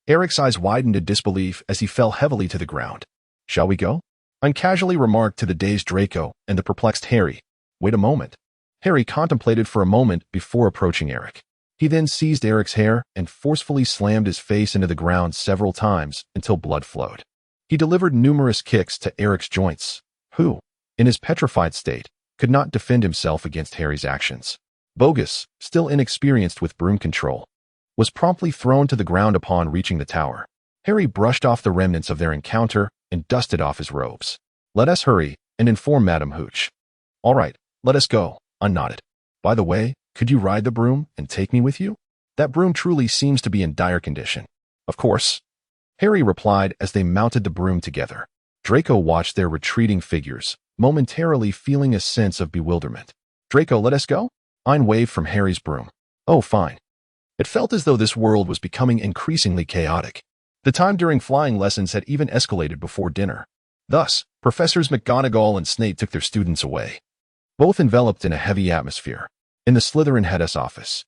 Eric's eyes widened in disbelief as he fell heavily to the ground. Shall we go? Ein casually remarked to the dazed Draco and the perplexed Harry. Wait a moment. Harry contemplated for a moment before approaching Eric. He then seized Eric's hair and forcefully slammed his face into the ground several times until blood flowed. He delivered numerous kicks to Eric's joints, who, in his petrified state, could not defend himself against Harry's actions. Bogus, still inexperienced with broom control, was promptly thrown to the ground upon reaching the tower. Harry brushed off the remnants of their encounter and dusted off his robes. Let us hurry and inform Madame Hooch. All right, let us go, Ein nodded. By the way, could you ride the broom and take me with you? That broom truly seems to be in dire condition. Of course, Harry replied as they mounted the broom together. Draco watched their retreating figures, momentarily feeling a sense of bewilderment. Draco, let us go? Ein waved from Harry's broom. Oh, fine. It felt as though this world was becoming increasingly chaotic. The time during flying lessons had even escalated before dinner. Thus, Professors McGonagall and Snape took their students away, both enveloped in a heavy atmosphere. In the Slytherin head's office,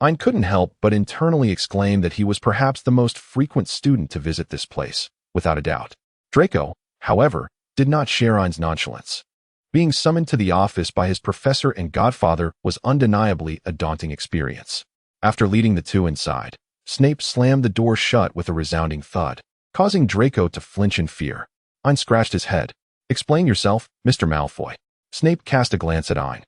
Ein couldn't help but internally exclaim that he was perhaps the most frequent student to visit this place, without a doubt. Draco, however, did not share Ein's nonchalance. Being summoned to the office by his professor and godfather was undeniably a daunting experience. After leading the two inside, Snape slammed the door shut with a resounding thud, causing Draco to flinch in fear. Ein scratched his head. Explain yourself, Mr. Malfoy. Snape cast a glance at Ein,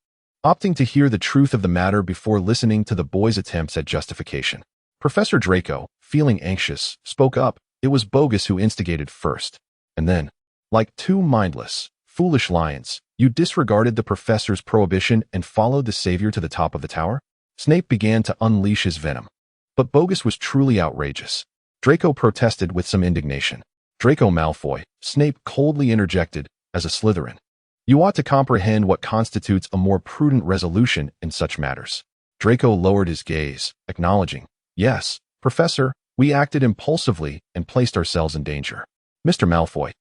opting to hear the truth of the matter before listening to the boy's attempts at justification. Professor Draco, feeling anxious, spoke up. It was Bogus who instigated first. And then, like two mindless, foolish lions, you disregarded the professor's prohibition and followed the savior to the top of the tower? Snape began to unleash his venom. But Bogus was truly outrageous. Draco protested with some indignation. Draco Malfoy, Snape coldly interjected, as a Slytherin. You ought to comprehend what constitutes a more prudent resolution in such matters. Draco lowered his gaze, acknowledging, Yes, Professor, we acted impulsively and placed ourselves in danger. Mr. Malfoy,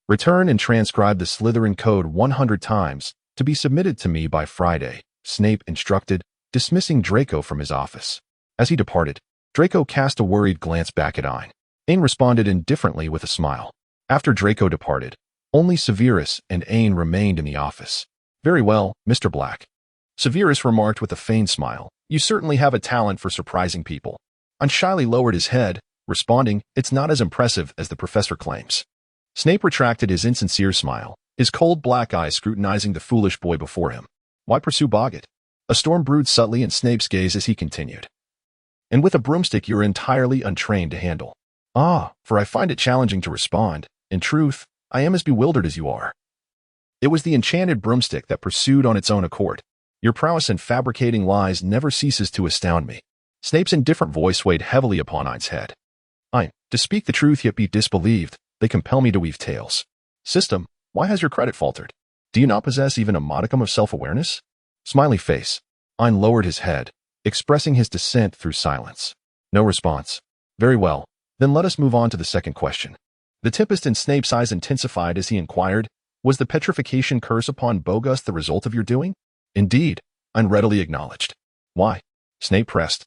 return and transcribe the Slytherin code 100 times to be submitted to me by Friday, Snape instructed, dismissing Draco from his office. As he departed, Draco cast a worried glance back at Ein. Ain responded indifferently with a smile. After Draco departed, only Severus and Ain remained in the office. Very well, Mr. Black. Severus remarked with a feigned smile. You certainly have a talent for surprising people. Ein shyly lowered his head, responding, It's not as impressive as the professor claims. Snape retracted his insincere smile, his cold black eyes scrutinizing the foolish boy before him. Why pursue Boggett? A storm brewed subtly in Snape's gaze as he continued. And with a broomstick you're entirely untrained to handle. Ah, for I find it challenging to respond. In truth, I am as bewildered as you are. It was the enchanted broomstick that pursued on its own accord. Your prowess in fabricating lies never ceases to astound me. Snape's indifferent voice weighed heavily upon Ein's head. Ein, to speak the truth yet be disbelieved, they compel me to weave tales. System, why has your credit faltered? Do you not possess even a modicum of self-awareness? Smiley face. Ein lowered his head, expressing his dissent through silence. No response. Very well, then let us move on to the second question. The tempest in Snape's eyes intensified as he inquired, Was the petrification curse upon Bogus the result of your doing? Indeed, Ein readily acknowledged. Why? Snape pressed,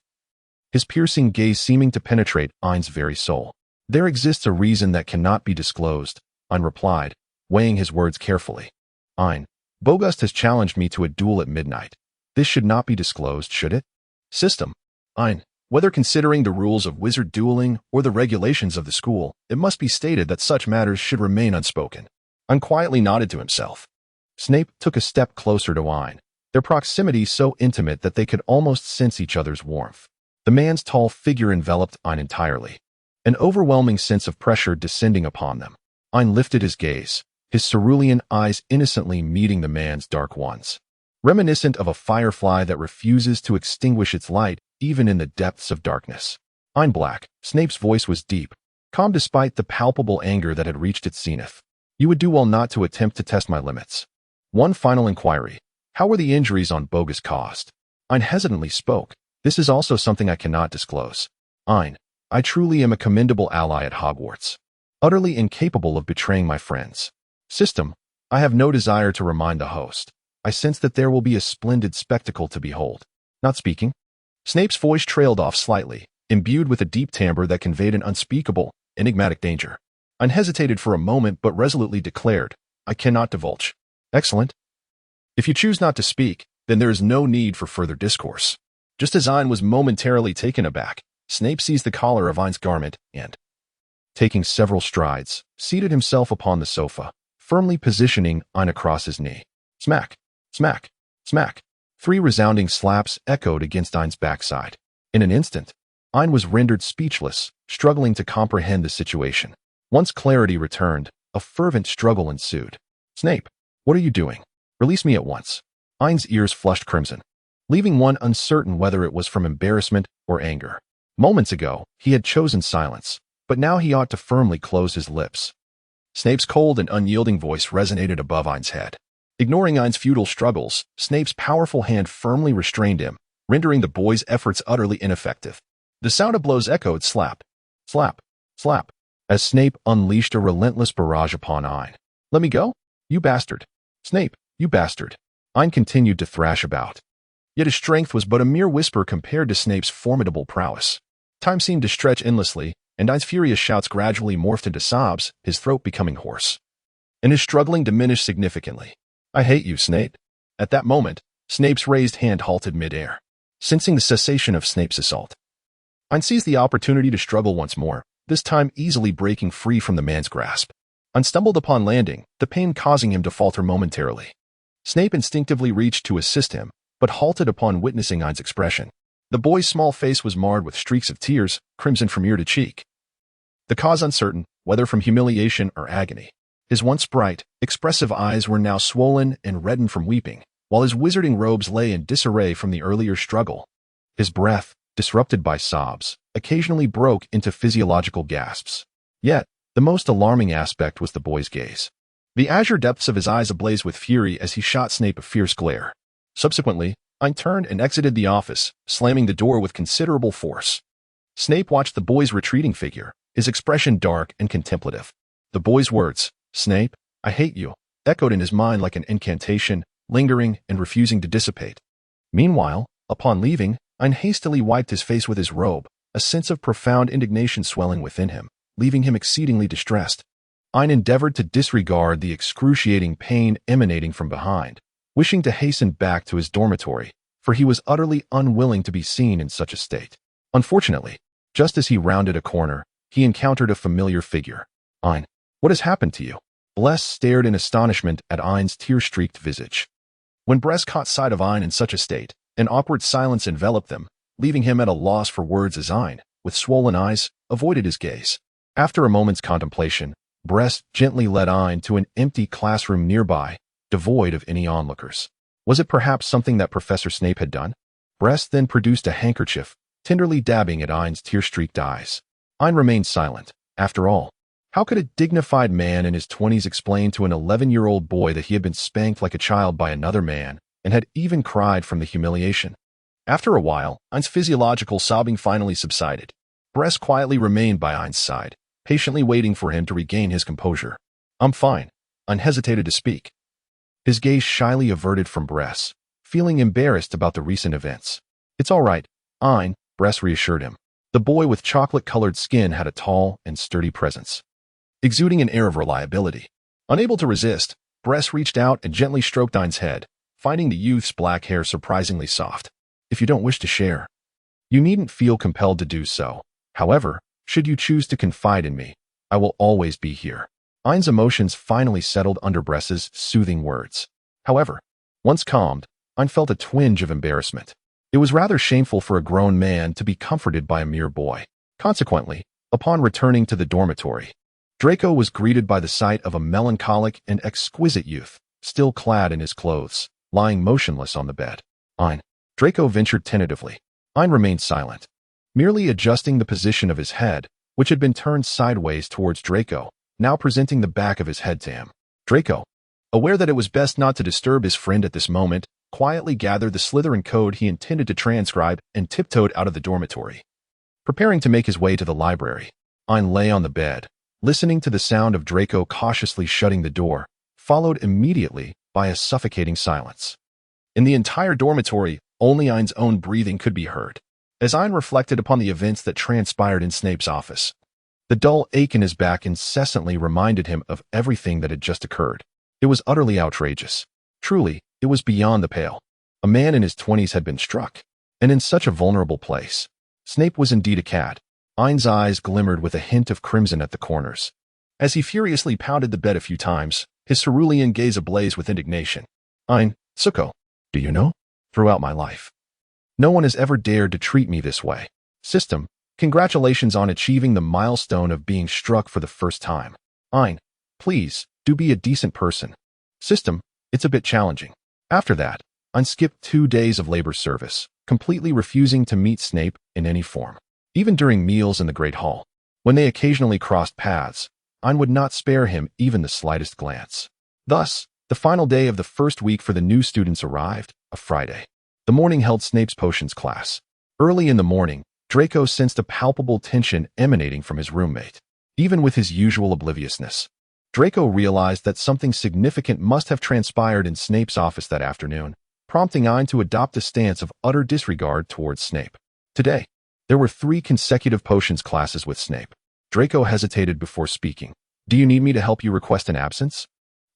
his piercing gaze seeming to penetrate Ein's very soul. There exists a reason that cannot be disclosed, Ein replied, weighing his words carefully. Ein, Bogus has challenged me to a duel at midnight. This should not be disclosed, should it? System. Ein, whether considering the rules of wizard dueling or the regulations of the school, it must be stated that such matters should remain unspoken. Ein quietly nodded to himself. Snape took a step closer to Ein, their proximity so intimate that they could almost sense each other's warmth. The man's tall figure enveloped Ein entirely, an overwhelming sense of pressure descending upon them. Ein lifted his gaze, his cerulean eyes innocently meeting the man's dark ones, reminiscent of a firefly that refuses to extinguish its light even in the depths of darkness. Ein Black, Snape's voice was deep, calm despite the palpable anger that had reached its zenith. You would do well not to attempt to test my limits. One final inquiry. How were the injuries on Bogus caused? Ein hesitantly spoke. This is also something I cannot disclose. Ein, I truly am a commendable ally at Hogwarts, utterly incapable of betraying my friends. System, I have no desire to remind the host. I sense that there will be a splendid spectacle to behold. Not speaking. Snape's voice trailed off slightly, imbued with a deep timbre that conveyed an unspeakable, enigmatic danger. Ein hesitated for a moment but resolutely declared, I cannot divulge. Excellent. If you choose not to speak, then there is no need for further discourse. Just as Ein was momentarily taken aback, Snape seized the collar of Ein's garment and, taking several strides, seated himself upon the sofa, firmly positioning Ein across his knee. Smack, smack, smack. 3 resounding slaps echoed against Ein's backside. In an instant, Ein was rendered speechless, struggling to comprehend the situation. Once clarity returned, a fervent struggle ensued. Snape, what are you doing? Release me at once. Ein's ears flushed crimson, leaving one uncertain whether it was from embarrassment or anger. Moments ago, he had chosen silence, but now he ought to firmly close his lips. Snape's cold and unyielding voice resonated above Ein's head. Ignoring Ein's futile struggles, Snape's powerful hand firmly restrained him, rendering the boy's efforts utterly ineffective. The sound of blows echoed slap, slap, slap, as Snape unleashed a relentless barrage upon Ein. Let me go? You bastard. Snape, you bastard. Ein continued to thrash about. Yet his strength was but a mere whisper compared to Snape's formidable prowess. Time seemed to stretch endlessly, and Ein's furious shouts gradually morphed into sobs, his throat becoming hoarse. And his struggling diminished significantly. I hate you, Snape. At that moment, Snape's raised hand halted mid-air, sensing the cessation of Snape's assault. Ein seized the opportunity to struggle once more, this time easily breaking free from the man's grasp. Ein stumbled upon landing, the pain causing him to falter momentarily. Snape instinctively reached to assist him, but halted upon witnessing Ein's expression. The boy's small face was marred with streaks of tears, crimson from ear to cheek. The cause uncertain, whether from humiliation or agony. His once bright, expressive eyes were now swollen and reddened from weeping, while his wizarding robes lay in disarray from the earlier struggle. His breath, disrupted by sobs, occasionally broke into physiological gasps. Yet, the most alarming aspect was the boy's gaze. The azure depths of his eyes ablaze with fury as he shot Snape a fierce glare. Subsequently, Ein turned and exited the office, slamming the door with considerable force. Snape watched the boy's retreating figure, his expression dark and contemplative. The boy's words, Snape, I hate you, echoed in his mind like an incantation, lingering and refusing to dissipate. Meanwhile, upon leaving, Ein hastily wiped his face with his robe, a sense of profound indignation swelling within him, leaving him exceedingly distressed. Ein endeavored to disregard the excruciating pain emanating from behind, wishing to hasten back to his dormitory, for he was utterly unwilling to be seen in such a state. Unfortunately, just as he rounded a corner, he encountered a familiar figure. Ein, what has happened to you? Bless stared in astonishment at Ein's tear-streaked visage. When Bress caught sight of Ein in such a state, an awkward silence enveloped them, leaving him at a loss for words as Ein, with swollen eyes, avoided his gaze. After a moment's contemplation, Bress gently led Ein to an empty classroom nearby, devoid of any onlookers. Was it perhaps something that Professor Snape had done? Bress then produced a handkerchief, tenderly dabbing at Ein's tear-streaked eyes. Ein remained silent. After all, how could a dignified man in his 20s explain to an 11-year-old boy that he had been spanked like a child by another man, and had even cried from the humiliation? After a while, Ein's physiological sobbing finally subsided. Bress quietly remained by Ein's side, patiently waiting for him to regain his composure. I'm fine. Ain hesitated to speak, his gaze shyly averted from Bress, feeling embarrassed about the recent events. "It's all right, Ain," Bress reassured him. The boy with chocolate-colored skin had a tall and sturdy presence, exuding an air of reliability. Unable to resist, Bress reached out and gently stroked Ain's head, finding the youth's black hair surprisingly soft. "If you don't wish to share, you needn't feel compelled to do so. However, should you choose to confide in me, I will always be here." Ain's emotions finally settled under Bress's soothing words. However, once calmed, Ain felt a twinge of embarrassment. It was rather shameful for a grown man to be comforted by a mere boy. Consequently, upon returning to the dormitory, Draco was greeted by the sight of a melancholic and exquisite youth, still clad in his clothes, lying motionless on the bed. "Ain," Draco ventured tentatively. Ain remained silent, merely adjusting the position of his head, which had been turned sideways towards Draco, now presenting the back of his head to him. Draco, aware that it was best not to disturb his friend at this moment, quietly gathered the Slytherin code he intended to transcribe and tiptoed out of the dormitory. Preparing to make his way to the library, Ain lay on the bed, listening to the sound of Draco cautiously shutting the door, followed immediately by a suffocating silence. In the entire dormitory, only Ain's own breathing could be heard. As Ain reflected upon the events that transpired in Snape's office, the dull ache in his back incessantly reminded him of everything that had just occurred. It was utterly outrageous. Truly, it was beyond the pale. A man in his 20s had been struck, and in such a vulnerable place. Snape was indeed a cad. Ain's eyes glimmered with a hint of crimson at the corners. As he furiously pounded the bed a few times, his cerulean gaze ablaze with indignation. "Ain, Suko, do you know? Throughout my life, no one has ever dared to treat me this way. System, congratulations on achieving the milestone of being struck for the first time. Ain, please, do be a decent person. System, it's a bit challenging." After that, Ain skipped 2 days of labor service, completely refusing to meet Snape in any form. Even during meals in the Great Hall, when they occasionally crossed paths, Ain would not spare him even the slightest glance. Thus, the final day of the first week for the new students arrived, a Friday. The morning held Snape's potions class. Early in the morning, Draco sensed a palpable tension emanating from his roommate. Even with his usual obliviousness, Draco realized that something significant must have transpired in Snape's office that afternoon, prompting Ain to adopt a stance of utter disregard towards Snape. Today, there were 3 consecutive potions classes with Snape. Draco hesitated before speaking. "Do you need me to help you request an absence?"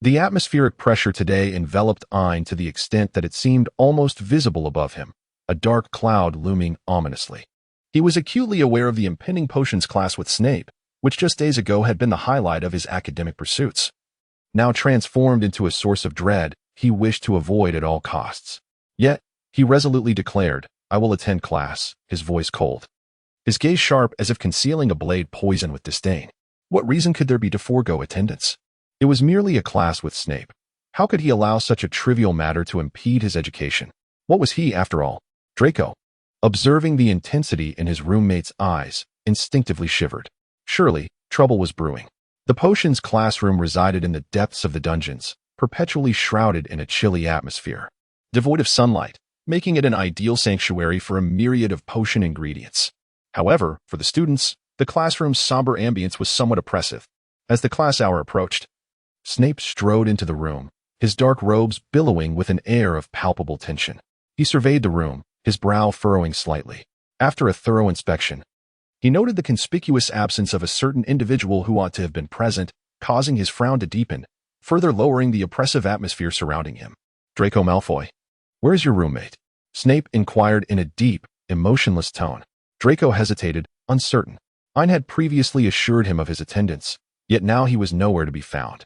The atmospheric pressure today enveloped Ain to the extent that it seemed almost visible above him, a dark cloud looming ominously. He was acutely aware of the impending potions class with Snape, which just days ago had been the highlight of his academic pursuits. Now transformed into a source of dread he wished to avoid at all costs. Yet, he resolutely declared, "I will attend class," his voice cold, his gaze sharp as if concealing a blade poisoned with disdain. What reason could there be to forego attendance? It was merely a class with Snape. How could he allow such a trivial matter to impede his education? What was he, after all? Draco, observing the intensity in his roommate's eyes, instinctively shivered. Surely, trouble was brewing. The potions classroom resided in the depths of the dungeons, perpetually shrouded in a chilly atmosphere, devoid of sunlight, making it an ideal sanctuary for a myriad of potion ingredients. However, for the students, the classroom's somber ambience was somewhat oppressive. As the class hour approached, Snape strode into the room, his dark robes billowing with an air of palpable tension. He surveyed the room, his brow furrowing slightly. After a thorough inspection, he noted the conspicuous absence of a certain individual who ought to have been present, causing his frown to deepen, further lowering the oppressive atmosphere surrounding him. "Draco Malfoy, where's your roommate?" Snape inquired in a deep, emotionless tone. Draco hesitated, uncertain. Ain had previously assured him of his attendance, yet now he was nowhere to be found.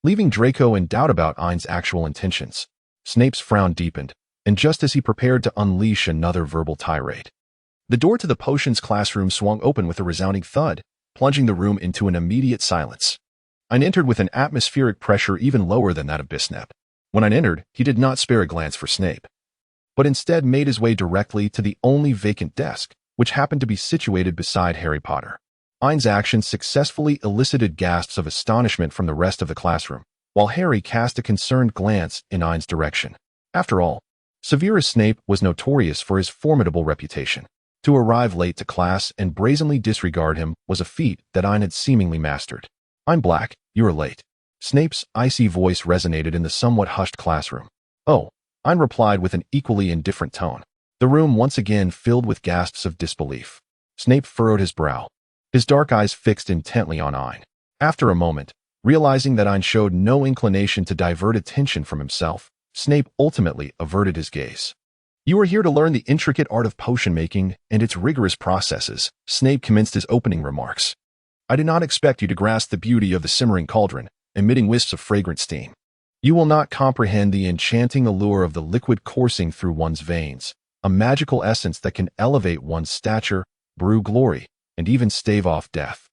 Leaving Draco in doubt about Ain's actual intentions, Snape's frown deepened, and just as he prepared to unleash another verbal tirade, the door to the potions classroom swung open with a resounding thud, plunging the room into an immediate silence. Ain entered with an atmospheric pressure even lower than that of Bisnep. When Ain entered, he did not spare a glance for Snape, but instead made his way directly to the only vacant desk, which happened to be situated beside Harry Potter. Ain's actions successfully elicited gasps of astonishment from the rest of the classroom, while Harry cast a concerned glance in Ain's direction. After all, Severus Snape was notorious for his formidable reputation. To arrive late to class and brazenly disregard him was a feat that Ain had seemingly mastered. "I'm Black, you're late," Snape's icy voice resonated in the somewhat hushed classroom. Oh, Ain replied with an equally indifferent tone. The room once again filled with gasps of disbelief. Snape furrowed his brow, his dark eyes fixed intently on Ain. After a moment, realizing that Ain showed no inclination to divert attention from himself, Snape ultimately averted his gaze. You are here to learn the intricate art of potion making and its rigorous processes, Snape commenced his opening remarks. I did not expect you to grasp the beauty of the simmering cauldron, emitting wisps of fragrant steam. You will not comprehend the enchanting allure of the liquid coursing through one's veins, a magical essence that can elevate one's stature, brew glory, and even stave off death.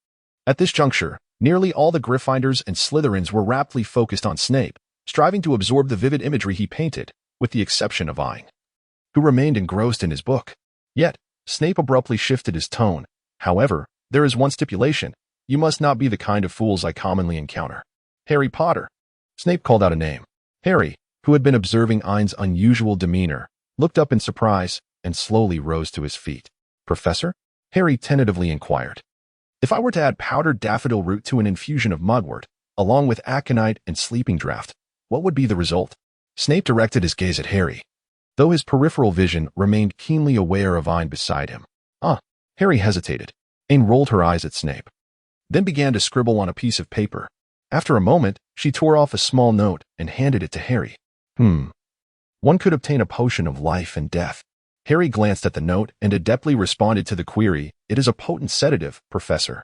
At this juncture, nearly all the Gryffindors and Slytherins were raptly focused on Snape, striving to absorb the vivid imagery he painted, with the exception of Ain, who remained engrossed in his book. Yet, Snape abruptly shifted his tone. However, there is one stipulation. You must not be the kind of fools I commonly encounter. Harry Potter. Snape called out a name. Harry, who had been observing Ain's unusual demeanor, looked up in surprise and slowly rose to his feet. Professor? Harry tentatively inquired. If I were to add powdered daffodil root to an infusion of mugwort, along with aconite and sleeping draught, what would be the result? Snape directed his gaze at Harry, though his peripheral vision remained keenly aware of Ain beside him. Harry hesitated. Ain rolled her eyes at Snape, then began to scribble on a piece of paper. After a moment, she tore off a small note and handed it to Harry. One could obtain a potion of life and death. Harry glanced at the note and adeptly responded to the query. It is a potent sedative, Professor.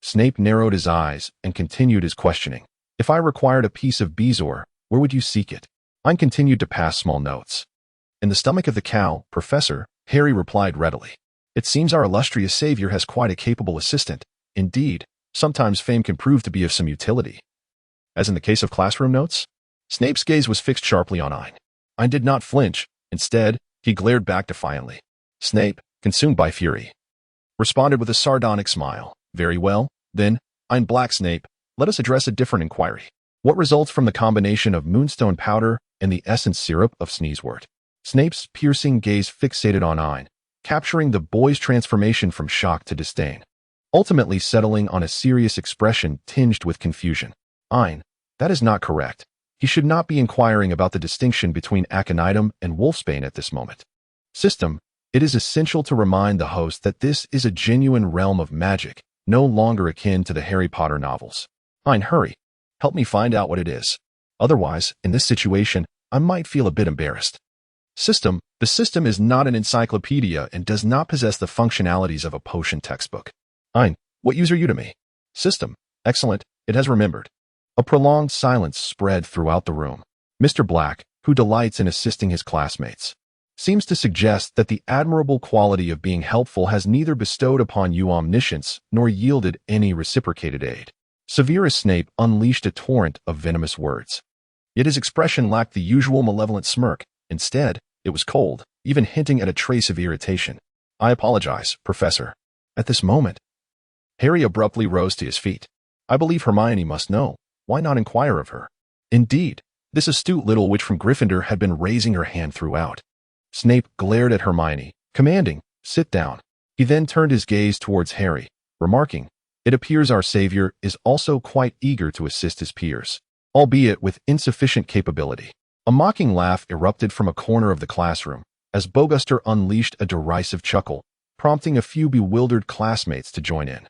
Snape narrowed his eyes and continued his questioning. If I required a piece of bezoar, where would you seek it? Ain continued to pass small notes. In the stomach of the cow, Professor, Harry replied readily. It seems our illustrious savior has quite a capable assistant. Indeed, sometimes fame can prove to be of some utility. As in the case of classroom notes? Snape's gaze was fixed sharply on Ain. Ain did not flinch. Instead, he glared back defiantly. Snape, consumed by fury, responded with a sardonic smile. Very well, then, Ain Black Snape, let us address a different inquiry. What results from the combination of moonstone powder and the essence syrup of sneezewort? Snape's piercing gaze fixated on Ain, capturing the boy's transformation from shock to disdain, ultimately settling on a serious expression tinged with confusion. Ain, that is not correct. He should not be inquiring about the distinction between aconitum and wolfsbane at this moment. System, it is essential to remind the host that this is a genuine realm of magic, no longer akin to the Harry Potter novels. Ain, hurry. Help me find out what it is. Otherwise, in this situation, I might feel a bit embarrassed. System, the system is not an encyclopedia and does not possess the functionalities of a potion textbook. Ain, what use are you to me? System, excellent, it has remembered. A prolonged silence spread throughout the room. Mr. Black, who delights in assisting his classmates, seems to suggest that the admirable quality of being helpful has neither bestowed upon you omniscience nor yielded any reciprocated aid. Severus Snape unleashed a torrent of venomous words. Yet his expression lacked the usual malevolent smirk. Instead, it was cold, even hinting at a trace of irritation. I apologize, Professor. At this moment, Harry abruptly rose to his feet. I believe Hermione must know. Why not inquire of her? Indeed, this astute little witch from Gryffindor had been raising her hand throughout. Snape glared at Hermione, commanding, sit down. He then turned his gaze towards Harry, remarking, it appears our savior is also quite eager to assist his peers, albeit with insufficient capability. A mocking laugh erupted from a corner of the classroom, as Boguster unleashed a derisive chuckle, prompting a few bewildered classmates to join in.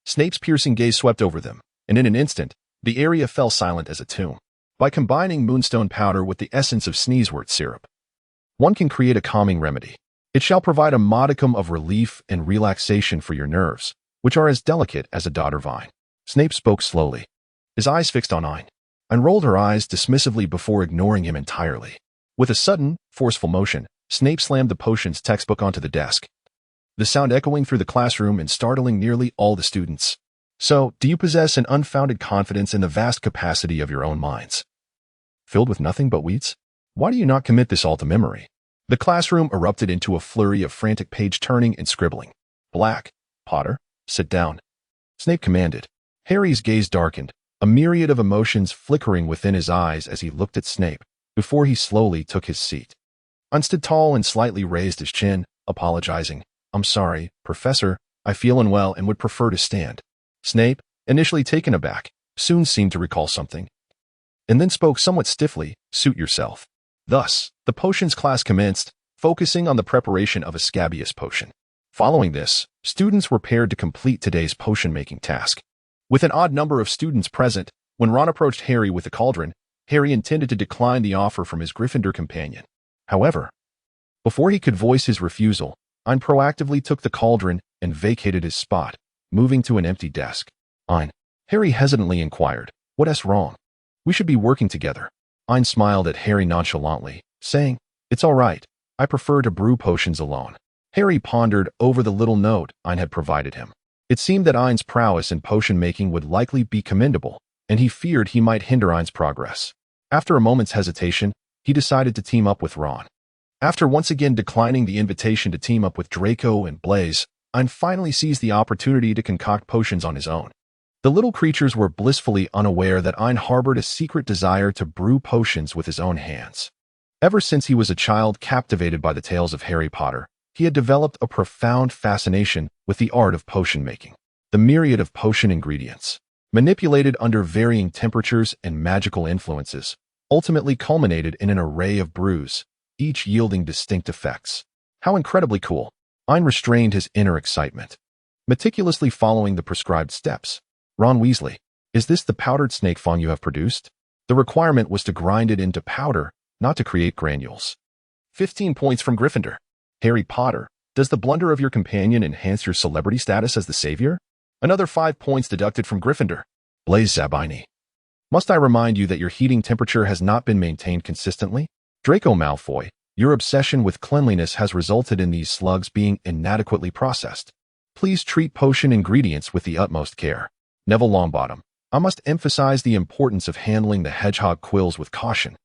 Snape's piercing gaze swept over them, and in an instant, the area fell silent as a tomb. By combining moonstone powder with the essence of sneezewort syrup, one can create a calming remedy. It shall provide a modicum of relief and relaxation for your nerves, which are as delicate as a dodder vine. Snape spoke slowly, his eyes fixed on Ain, and rolled her eyes dismissively before ignoring him entirely. With a sudden, forceful motion, Snape slammed the potions textbook onto the desk, the sound echoing through the classroom and startling nearly all the students. So, do you possess an unfounded confidence in the vast capacity of your own minds, filled with nothing but weeds? Why do you not commit this all to memory? The classroom erupted into a flurry of frantic page-turning and scribbling. Black, Potter, sit down. Snape commanded. Harry's gaze darkened, a myriad of emotions flickering within his eyes as he looked at Snape, before he slowly took his seat. Ain stood tall and slightly raised his chin, apologizing. I'm sorry, Professor, I feel unwell and would prefer to stand. Snape, initially taken aback, soon seemed to recall something. and then spoke somewhat stiffly, "Suit yourself." Thus, the potions class commenced, focusing on the preparation of a scabious potion. Following this, students were paired to complete today's potion-making task. With an odd number of students present, when Ron approached Harry with the cauldron, Harry intended to decline the offer from his Gryffindor companion. However, before he could voice his refusal, Ain proactively took the cauldron and vacated his spot, moving to an empty desk. "Ain," Harry hesitantly inquired, "what's wrong? We should be working together." Ain smiled at Harry nonchalantly, saying, "It's all right. I prefer to brew potions alone." Harry pondered over the little note Ain had provided him. It seemed that Ain's prowess in potion-making would likely be commendable, and he feared he might hinder Ain's progress. After a moment's hesitation, he decided to team up with Ron. After once again declining the invitation to team up with Draco and Blaise, Ain finally seized the opportunity to concoct potions on his own. The little creatures were blissfully unaware that Ain harbored a secret desire to brew potions with his own hands. Ever since he was a child captivated by the tales of Harry Potter, he had developed a profound fascination with the art of potion making. The myriad of potion ingredients, manipulated under varying temperatures and magical influences, ultimately culminated in an array of brews, each yielding distinct effects. How incredibly cool! Ain restrained his inner excitement. Meticulously following the prescribed steps, "Ron Weasley, is this the powdered snake fang you have produced?" The requirement was to grind it into powder, not to create granules. 15 points from Gryffindor. Harry Potter, does the blunder of your companion enhance your celebrity status as the savior? Another 5 points deducted from Gryffindor. Blaise Zabini, must I remind you that your heating temperature has not been maintained consistently? Draco Malfoy, your obsession with cleanliness has resulted in these slugs being inadequately processed. Please treat potion ingredients with the utmost care. Neville Longbottom, I must emphasize the importance of handling the hedgehog quills with caution,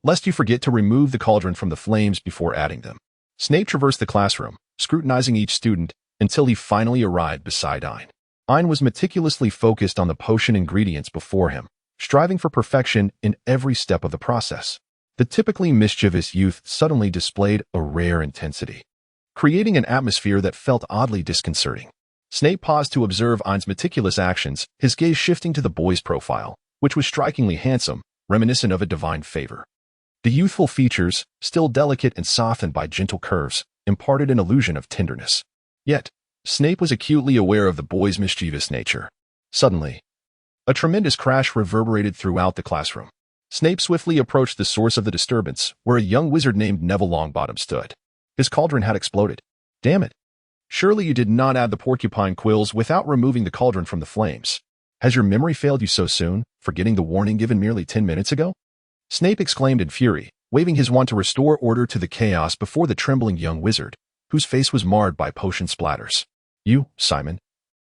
lest you forget to remove the cauldron from the flames before adding them. Snape traversed the classroom, scrutinizing each student until he finally arrived beside Ain. Ain was meticulously focused on the potion ingredients before him, striving for perfection in every step of the process. The typically mischievous youth suddenly displayed a rare intensity, creating an atmosphere that felt oddly disconcerting. Snape paused to observe Ain's meticulous actions, his gaze shifting to the boy's profile, which was strikingly handsome, reminiscent of a divine favor. The youthful features, still delicate and softened by gentle curves, imparted an illusion of tenderness. Yet, Snape was acutely aware of the boy's mischievous nature. Suddenly, a tremendous crash reverberated throughout the classroom. Snape swiftly approached the source of the disturbance, where a young wizard named Neville Longbottom stood. His cauldron had exploded. "Damn it! Surely you did not add the porcupine quills without removing the cauldron from the flames. Has your memory failed you so soon, forgetting the warning given merely 10 minutes ago?" Snape exclaimed in fury, waving his wand to restore order to the chaos before the trembling young wizard, whose face was marred by potion splatters. "You, Simon,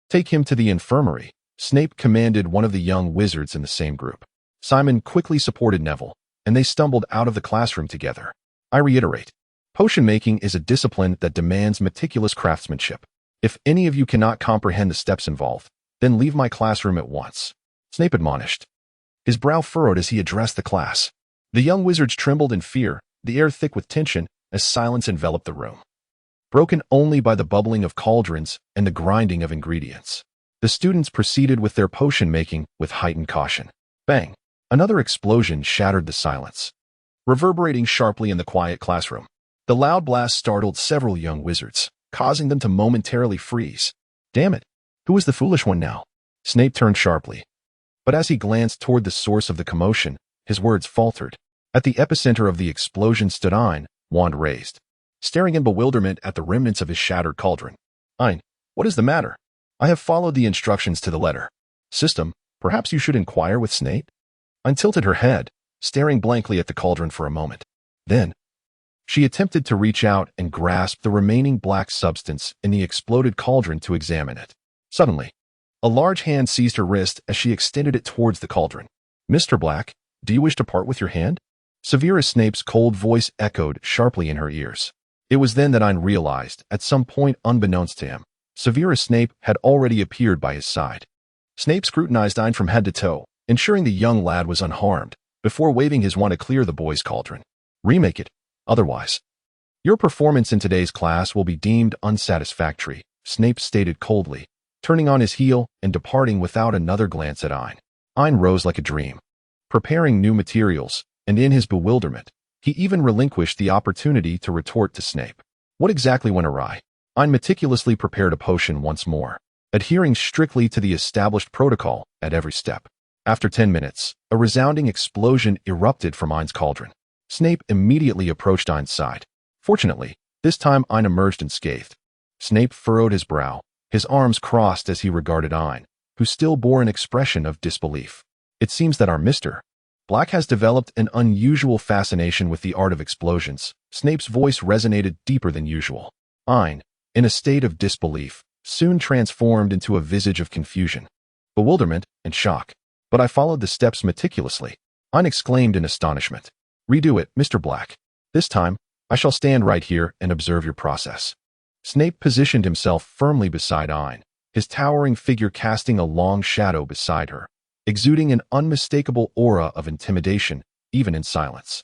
take him to the infirmary," Snape commanded one of the young wizards in the same group. Simon quickly supported Neville, and they stumbled out of the classroom together. I reiterate, potion making is a discipline that demands meticulous craftsmanship. If any of you cannot comprehend the steps involved, then leave my classroom at once, Snape admonished. His brow furrowed as he addressed the class. The young wizards trembled in fear, the air thick with tension, as silence enveloped the room, broken only by the bubbling of cauldrons and the grinding of ingredients. The students proceeded with their potion making with heightened caution. Bang! Another explosion shattered the silence, reverberating sharply in the quiet classroom. The loud blast startled several young wizards, causing them to momentarily freeze. Damn it! Who was the foolish one now? Snape turned sharply. But as he glanced toward the source of the commotion, his words faltered. At the epicenter of the explosion stood Ain, wand raised, staring in bewilderment at the remnants of his shattered cauldron. "Ain, what is the matter? I have followed the instructions to the letter. System, perhaps you should inquire with Snape?" Ain tilted her head, staring blankly at the cauldron for a moment. Then, she attempted to reach out and grasp the remaining black substance in the exploded cauldron to examine it. Suddenly, a large hand seized her wrist as she extended it towards the cauldron. "Mr. Black, do you wish to part with your hand?" Severus Snape's cold voice echoed sharply in her ears. It was then that Ain realized, at some point unbeknownst to him, Severus Snape had already appeared by his side. Snape scrutinized Ain from head to toe, ensuring the young lad was unharmed, before waving his wand to clear the boy's cauldron. "Remake it, otherwise your performance in today's class will be deemed unsatisfactory," Snape stated coldly, turning on his heel and departing without another glance at Ain. Ain rose like a dream. preparing new materials, and in his bewilderment, he even relinquished the opportunity to retort to Snape. What exactly went awry? Ain meticulously prepared a potion once more, adhering strictly to the established protocol at every step. After 10 minutes, a resounding explosion erupted from Ain's cauldron. Snape immediately approached Ain's side. Fortunately, this time Ain emerged unscathed. Snape furrowed his brow, his arms crossed as he regarded Ain, who still bore an expression of disbelief. It seems that our Mr. Black has developed an unusual fascination with the art of explosions. Snape's voice resonated deeper than usual. Ain, in a state of disbelief, soon transformed into a visage of confusion, bewilderment, and shock. But I followed the steps meticulously. Ain exclaimed in astonishment. Redo it, Mr. Black. This time, I shall stand right here and observe your process. Snape positioned himself firmly beside Ain, his towering figure casting a long shadow beside her, exuding an unmistakable aura of intimidation, even in silence.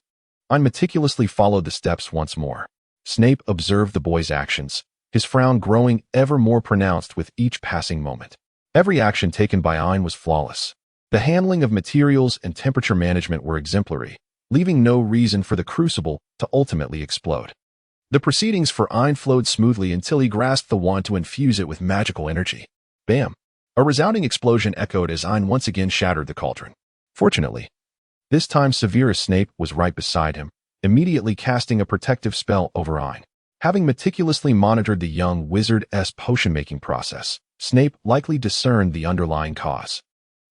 Ain meticulously followed the steps once more. Snape observed the boy's actions, his frown growing ever more pronounced with each passing moment. Every action taken by Ain was flawless. The handling of materials and temperature management were exemplary, leaving no reason for the crucible to ultimately explode. The proceedings for Ain flowed smoothly until he grasped the wand to infuse it with magical energy. Bam! A resounding explosion echoed as Ain once again shattered the cauldron. Fortunately, this time Severus Snape was right beside him, immediately casting a protective spell over Ain. Having meticulously monitored the young wizard's potion-making process, Snape likely discerned the underlying cause.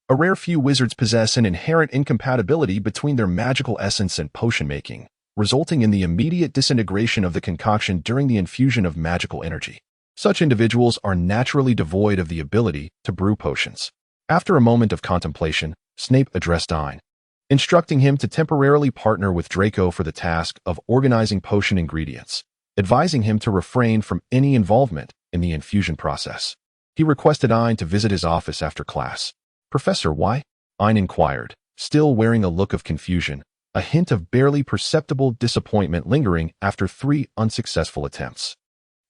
A rare few wizards possess an inherent incompatibility between their magical essence and potion-making, resulting in the immediate disintegration of the concoction during the infusion of magical energy. Such individuals are naturally devoid of the ability to brew potions. After a moment of contemplation, Snape addressed Ain, instructing him to temporarily partner with Draco for the task of organizing potion ingredients, advising him to refrain from any involvement in the infusion process. He requested Ain to visit his office after class. Professor, why? Ain inquired, still wearing a look of confusion, a hint of barely perceptible disappointment lingering after 3 unsuccessful attempts.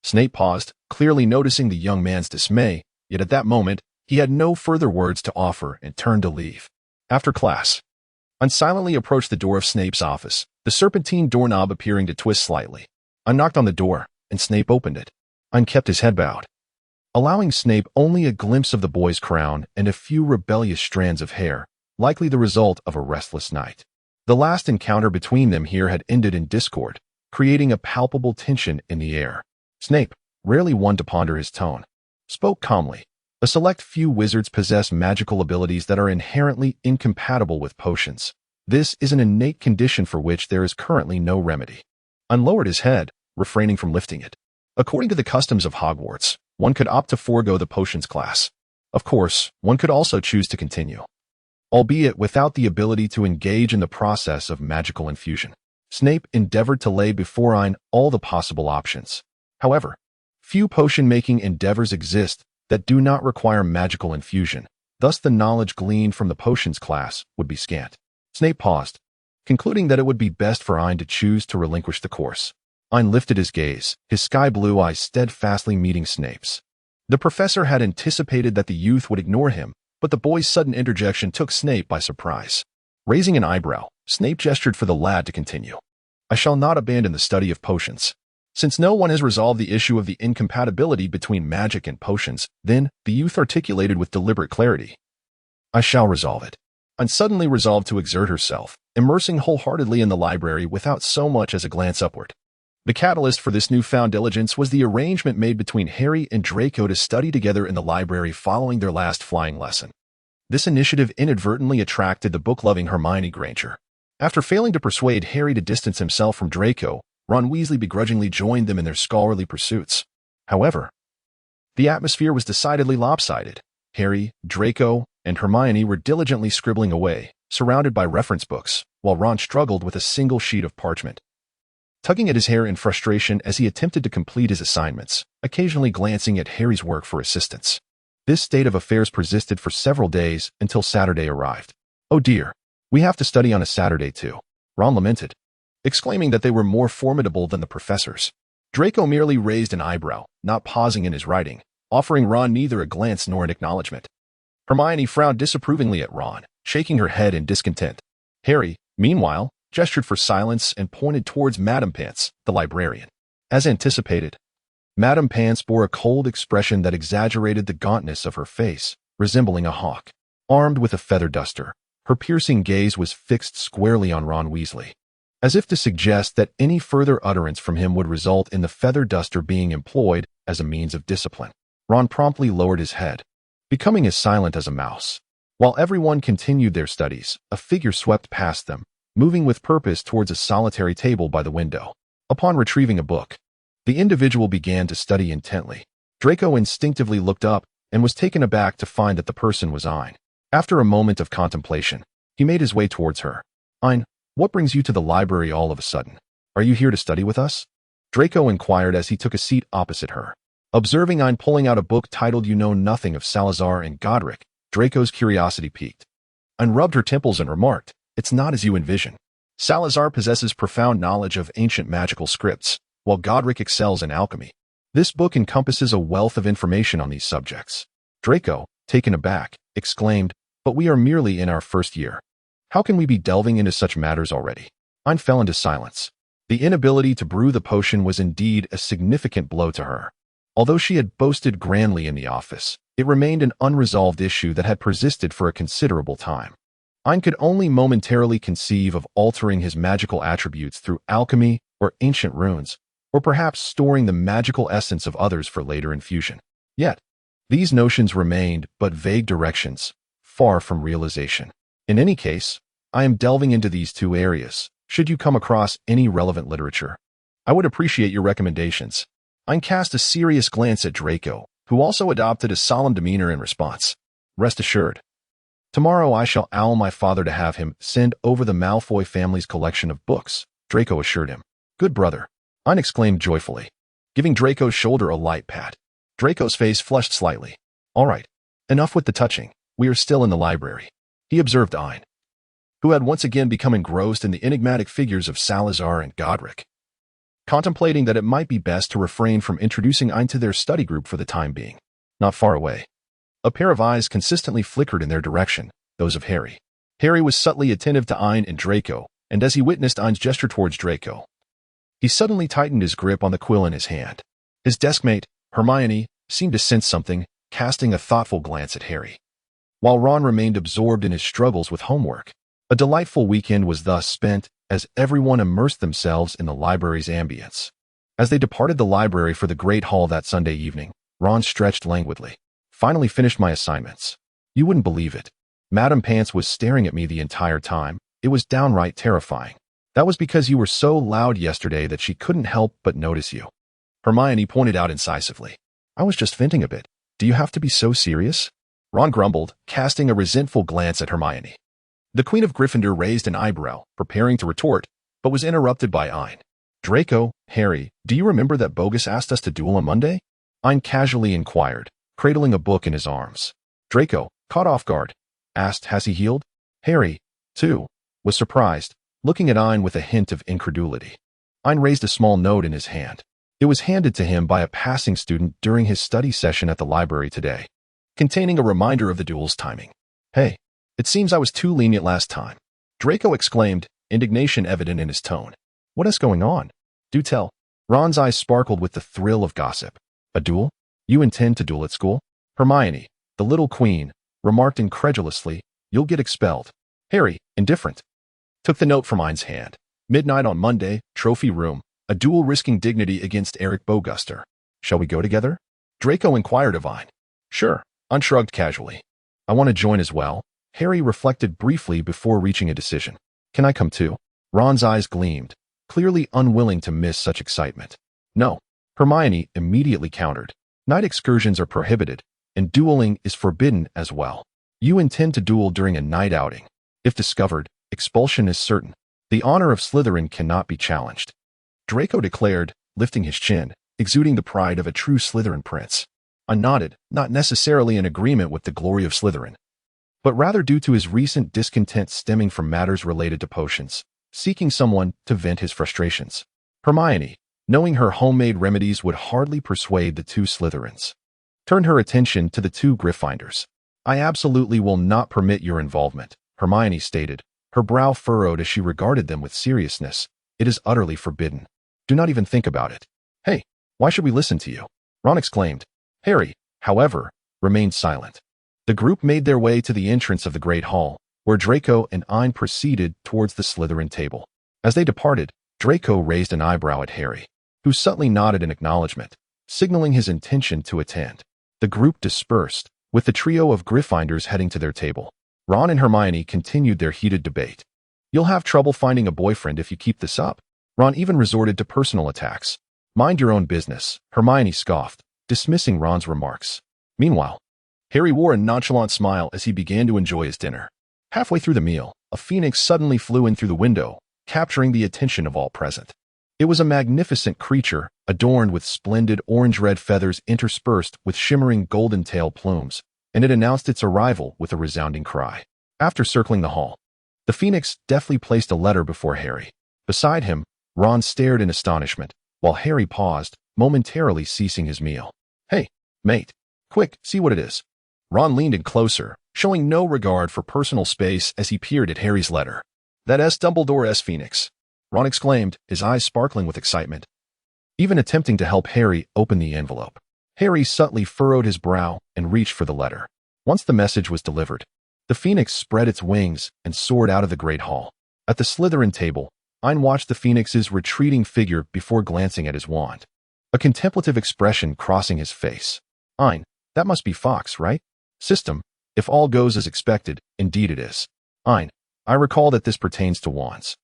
Snape paused, clearly noticing the young man's dismay, yet at that moment, he had no further words to offer and turned to leave. After class, Ain silently approached the door of Snape's office, the serpentine doorknob appearing to twist slightly. Ain knocked on the door, and Snape opened it. Ain kept his head bowed, allowing Snape only a glimpse of the boy's crown and a few rebellious strands of hair, likely the result of a restless night. The last encounter between them here had ended in discord, creating a palpable tension in the air. Snape, rarely one to ponder his tone, spoke calmly. A select few wizards possess magical abilities that are inherently incompatible with potions. This is an innate condition for which there is currently no remedy. Ain lowered his head, refraining from lifting it. According to the customs of Hogwarts, one could opt to forego the potions class. Of course, one could also choose to continue, albeit without the ability to engage in the process of magical infusion. Snape endeavored to lay before Ain all the possible options. However, few potion-making endeavors exist that do not require magical infusion, thus the knowledge gleaned from the potions class would be scant. Snape paused, concluding that it would be best for Ain to choose to relinquish the course. Ain lifted his gaze, his sky-blue eyes steadfastly meeting Snape's. The professor had anticipated that the youth would ignore him, but the boy's sudden interjection took Snape by surprise. Raising an eyebrow, Snape gestured for the lad to continue. I shall not abandon the study of potions. Since no one has resolved the issue of the incompatibility between magic and potions, then, the youth articulated with deliberate clarity, I shall resolve it. Ain suddenly resolved to exert herself, immersing wholeheartedly in the library without so much as a glance upward. The catalyst for this newfound diligence was the arrangement made between Harry and Draco to study together in the library following their last flying lesson. This initiative inadvertently attracted the book-loving Hermione Granger. After failing to persuade Harry to distance himself from Draco, Ron Weasley begrudgingly joined them in their scholarly pursuits. However, the atmosphere was decidedly lopsided. Harry, Draco, and Hermione were diligently scribbling away, surrounded by reference books, while Ron struggled with a single sheet of parchment, tugging at his hair in frustration as he attempted to complete his assignments, occasionally glancing at Harry's work for assistance. This state of affairs persisted for several days until Saturday arrived. Oh dear, we have to study on a Saturday too, Ron lamented, exclaiming that they were more formidable than the professors. Draco merely raised an eyebrow, not pausing in his writing, offering Ron neither a glance nor an acknowledgement. Hermione frowned disapprovingly at Ron, shaking her head in discontent. Harry, meanwhile, gestured for silence and pointed towards Madame Pants, the librarian. As anticipated, Madame Pants bore a cold expression that exaggerated the gauntness of her face, resembling a hawk. Armed with a feather duster, her piercing gaze was fixed squarely on Ron Weasley, as if to suggest that any further utterance from him would result in the feather duster being employed as a means of discipline. Ron promptly lowered his head, becoming as silent as a mouse. While everyone continued their studies, a figure swept past them, moving with purpose towards a solitary table by the window. Upon retrieving a book, the individual began to study intently. Draco instinctively looked up and was taken aback to find that the person was Ain. After a moment of contemplation, he made his way towards her. Ain, what brings you to the library all of a sudden? Are you here to study with us? Draco inquired as he took a seat opposite her. Observing Ain pulling out a book titled You Know Nothing of Salazar and Godric, Draco's curiosity piqued. Ain rubbed her temples and remarked, It's not as you envision. Salazar possesses profound knowledge of ancient magical scripts, while Godric excels in alchemy. This book encompasses a wealth of information on these subjects. Draco, taken aback, exclaimed, But we are merely in our first year. How can we be delving into such matters already? Ain fell into silence. The inability to brew the potion was indeed a significant blow to her. Although she had boasted grandly in the office, it remained an unresolved issue that had persisted for a considerable time. Ain could only momentarily conceive of altering his magical attributes through alchemy or ancient runes, or perhaps storing the magical essence of others for later infusion. Yet, these notions remained but vague directions, far from realization. In any case, I am delving into these two areas. Should you come across any relevant literature, I would appreciate your recommendations. Ain cast a serious glance at Draco, who also adopted a solemn demeanor in response. Rest assured, tomorrow I shall owl my father to have him send over the Malfoy family's collection of books, Draco assured him. Good brother, Ain exclaimed joyfully, giving Draco's shoulder a light pat. Draco's face flushed slightly. All right, enough with the touching. We are still in the library, he observed Ain, who had once again become engrossed in the enigmatic figures of Salazar and Godric, contemplating that it might be best to refrain from introducing Ain to their study group for the time being. Not far away, a pair of eyes consistently flickered in their direction, those of Harry. Harry was subtly attentive to Ain and Draco, and as he witnessed Ain's gesture towards Draco, he suddenly tightened his grip on the quill in his hand. His deskmate, Hermione, seemed to sense something, casting a thoughtful glance at Harry. While Ron remained absorbed in his struggles with homework, a delightful weekend was thus spent as everyone immersed themselves in the library's ambience. As they departed the library for the Great Hall that Sunday evening, Ron stretched languidly. Finally finished my assignments. You wouldn't believe it. Madame Pants was staring at me the entire time. It was downright terrifying. That was because you were so loud yesterday that she couldn't help but notice you. Hermione pointed out incisively. I was just venting a bit. Do you have to be so serious? Ron grumbled, casting a resentful glance at Hermione. The Queen of Gryffindor raised an eyebrow, preparing to retort, but was interrupted by Ain. Draco, Harry, do you remember that Bogus asked us to duel on Monday? Ain casually inquired, cradling a book in his arms. Draco, caught off guard, asked, has he healed? Harry, too, was surprised, looking at Ain with a hint of incredulity. Ain raised a small note in his hand. It was handed to him by a passing student during his study session at the library today, containing a reminder of the duel's timing. Hey, it seems I was too lenient last time, Draco exclaimed, indignation evident in his tone. What is going on? Do tell. Ron's eyes sparkled with the thrill of gossip. A duel? You intend to duel at school? Hermione, the little queen, remarked incredulously, you'll get expelled. Harry, indifferent, took the note from Ain's hand. Midnight on Monday, trophy room, a duel risking dignity against Eric Boguster. Shall we go together? Draco inquired of Ain. Sure, Ain shrugged casually. I want to join as well. Harry reflected briefly before reaching a decision. Can I come too? Ron's eyes gleamed, clearly unwilling to miss such excitement. No, Hermione immediately countered. Night excursions are prohibited, and dueling is forbidden as well. You intend to duel during a night outing. If discovered, expulsion is certain. The honor of Slytherin cannot be challenged, Draco declared, lifting his chin, exuding the pride of a true Slytherin prince. Ain nodded, not necessarily in agreement with the glory of Slytherin, but rather due to his recent discontent stemming from matters related to potions, seeking someone to vent his frustrations. Hermione, knowing her homemade remedies would hardly persuade the two Slytherins, turned her attention to the two Gryffindors. I absolutely will not permit your involvement, Hermione stated, Her brow furrowed as she regarded them with seriousness. It is utterly forbidden. Do not even think about it. Hey, why should we listen to you? Ron exclaimed. Harry, however, remained silent. The group made their way to the entrance of the Great Hall, where Draco and Ain proceeded towards the Slytherin table. As they departed, Draco raised an eyebrow at Harry, who subtly nodded in acknowledgement, signaling his intention to attend. The group dispersed, with the trio of Gryffindors heading to their table. Ron and Hermione continued their heated debate. You'll have trouble finding a boyfriend if you keep this up. Ron even resorted to personal attacks. Mind your own business, Hermione scoffed, dismissing Ron's remarks. Meanwhile, Harry wore a nonchalant smile as he began to enjoy his dinner. Halfway through the meal, a phoenix suddenly flew in through the window, capturing the attention of all present. It was a magnificent creature, adorned with splendid orange-red feathers interspersed with shimmering golden tail plumes, and it announced its arrival with a resounding cry. After circling the hall, the phoenix deftly placed a letter before Harry. Beside him, Ron stared in astonishment, while Harry paused, momentarily ceasing his meal. Hey, mate, quick, see what it is. Ron leaned in closer, showing no regard for personal space as he peered at Harry's letter. That Dumbledore's phoenix, Ron exclaimed, his eyes sparkling with excitement, even attempting to help Harry open the envelope. Harry subtly furrowed his brow and reached for the letter. Once the message was delivered, the phoenix spread its wings and soared out of the Great Hall. At the Slytherin table, Ain watched the phoenix's retreating figure before glancing at his wand, a contemplative expression crossing his face. Ain, that must be Fox, right? System, if all goes as expected, indeed it is. Ain, I recall that this pertains to wands,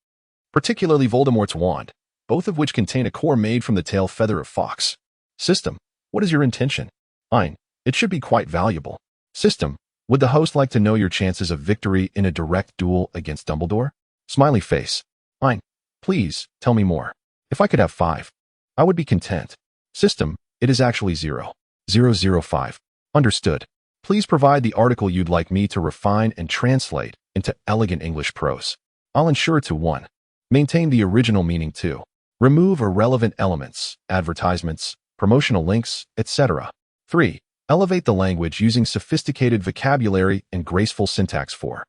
particularly Voldemort's wand, both of which contain a core made from the tail feather of Fox. System, what is your intention? Ain, it should be quite valuable. System, would the host like to know your chances of victory in a direct duel against Dumbledore? Smiley face. Ain, please, tell me more. If I could have 5, I would be content. System, it is actually 0. 005. Understood. Please provide the article you'd like me to refine and translate into elegant English prose. I'll ensure to 1. Maintain the original meaning 2. Remove irrelevant elements, advertisements, promotional links, etc. 3. Elevate the language using sophisticated vocabulary and graceful syntax 4.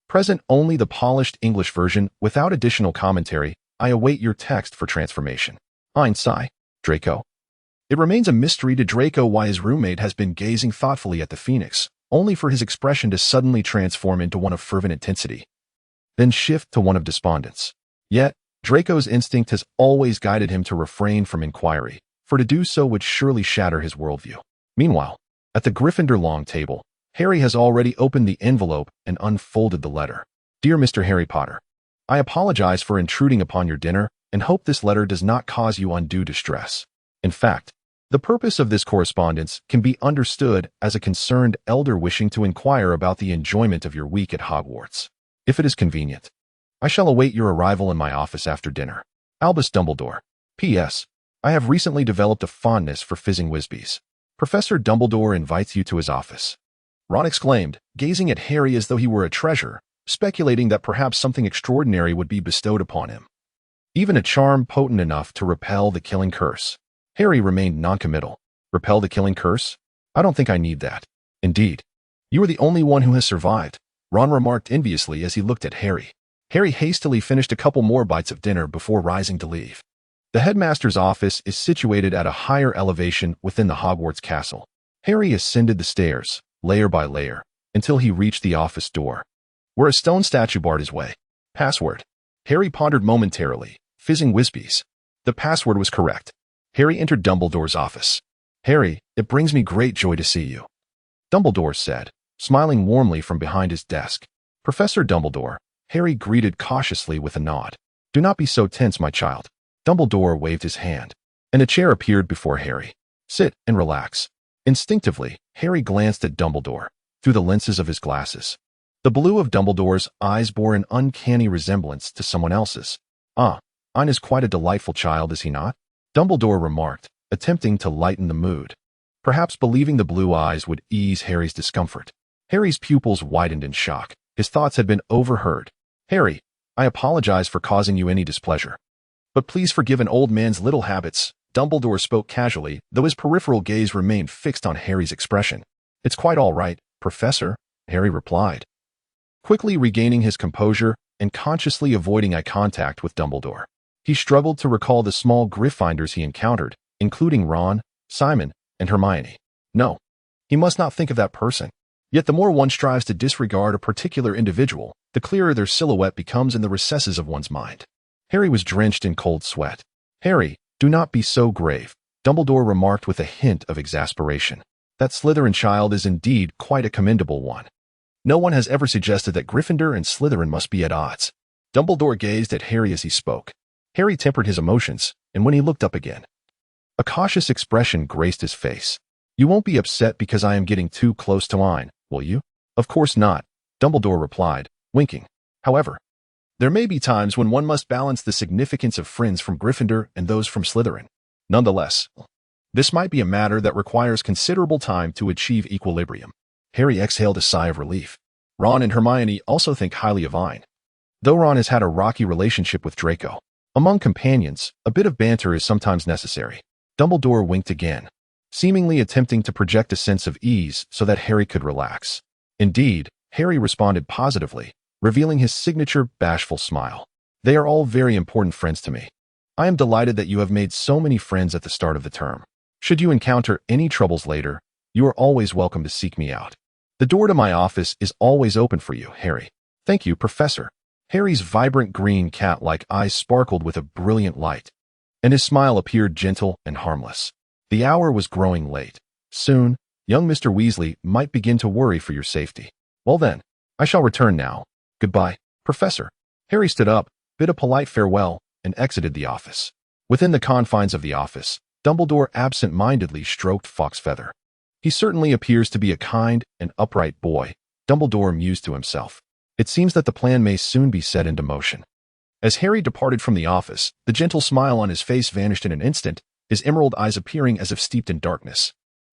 Present only the polished English version without additional commentary. I await your text for transformation. Ain sigh. Draco. It remains a mystery to Draco why his roommate has been gazing thoughtfully at the phoenix, only for his expression to suddenly transform into one of fervent intensity, then shift to one of despondence. Yet, Draco's instinct has always guided him to refrain from inquiry, for to do so would surely shatter his worldview. Meanwhile, at the Gryffindor long table, Harry has already opened the envelope and unfolded the letter. Dear Mr. Harry Potter, I apologize for intruding upon your dinner and hope this letter does not cause you undue distress. In fact, the purpose of this correspondence can be understood as a concerned elder wishing to inquire about the enjoyment of your week at Hogwarts. If it is convenient, I shall await your arrival in my office after dinner. Albus Dumbledore. P.S. I have recently developed a fondness for fizzing Whizbees. Professor Dumbledore invites you to his office. Ron exclaimed, gazing at Harry as though he were a treasure, speculating that perhaps something extraordinary would be bestowed upon him. Even a charm potent enough to repel the killing curse. Harry remained noncommittal. Repel the killing curse? I don't think I need that. Indeed. You are the only one who has survived, Ron remarked enviously as he looked at Harry. Harry hastily finished a couple more bites of dinner before rising to leave. The headmaster's office is situated at a higher elevation within the Hogwarts castle. Harry ascended the stairs, layer by layer, until he reached the office door, where a stone statue barred his way. Password. Harry pondered momentarily, fizzing Whizbees. The password was correct. Harry entered Dumbledore's office. Harry, it brings me great joy to see you, Dumbledore said, smiling warmly from behind his desk. Professor Dumbledore, Harry greeted cautiously with a nod. Do not be so tense, my child. Dumbledore waved his hand, and a chair appeared before Harry. Sit and relax. Instinctively, Harry glanced at Dumbledore through the lenses of his glasses. The blue of Dumbledore's eyes bore an uncanny resemblance to someone else's. Ain is quite a delightful child, is he not? Dumbledore remarked, attempting to lighten the mood, perhaps believing the blue eyes would ease Harry's discomfort. Harry's pupils widened in shock. His thoughts had been overheard. Harry, I apologize for causing you any displeasure, but please forgive an old man's little habits. Dumbledore spoke casually, though his peripheral gaze remained fixed on Harry's expression. It's quite all right, Professor, Harry replied. Quickly regaining his composure, and consciously avoiding eye contact with Dumbledore. He struggled to recall the small Gryffindors he encountered, including Ron, Simon, and Hermione. No, he must not think of that person. Yet the more one strives to disregard a particular individual, the clearer their silhouette becomes in the recesses of one's mind. Harry was drenched in cold sweat. "Harry, do not be so grave," Dumbledore remarked with a hint of exasperation. "That Slytherin child is indeed quite a commendable one. No one has ever suggested that Gryffindor and Slytherin must be at odds." Dumbledore gazed at Harry as he spoke. Harry tempered his emotions, and when he looked up again, a cautious expression graced his face. "You won't be upset because I am getting too close to mine, will you?" "Of course not," Dumbledore replied, winking. "However, there may be times when one must balance the significance of friends from Gryffindor and those from Slytherin. Nonetheless, this might be a matter that requires considerable time to achieve equilibrium." Harry exhaled a sigh of relief. Ron and Hermione also think highly of Ain, though Ron has had a rocky relationship with Draco. Among companions, a bit of banter is sometimes necessary. Dumbledore winked again, seemingly attempting to project a sense of ease so that Harry could relax. Indeed, Harry responded positively, revealing his signature bashful smile. "They are all very important friends to me. I am delighted that you have made so many friends at the start of the term. Should you encounter any troubles later, you are always welcome to seek me out. The door to my office is always open for you, Harry." "Thank you, Professor." Harry's vibrant green cat-like eyes sparkled with a brilliant light, and his smile appeared gentle and harmless. The hour was growing late. Soon, young Mr. Weasley might begin to worry for your safety. "Well then, I shall return now. Goodbye, Professor." Harry stood up, bid a polite farewell, and exited the office. Within the confines of the office, Dumbledore absent-mindedly stroked Foxfeather. "He certainly appears to be a kind and upright boy," Dumbledore mused to himself. "It seems that the plan may soon be set into motion." As Harry departed from the office, the gentle smile on his face vanished in an instant, his emerald eyes appearing as if steeped in darkness.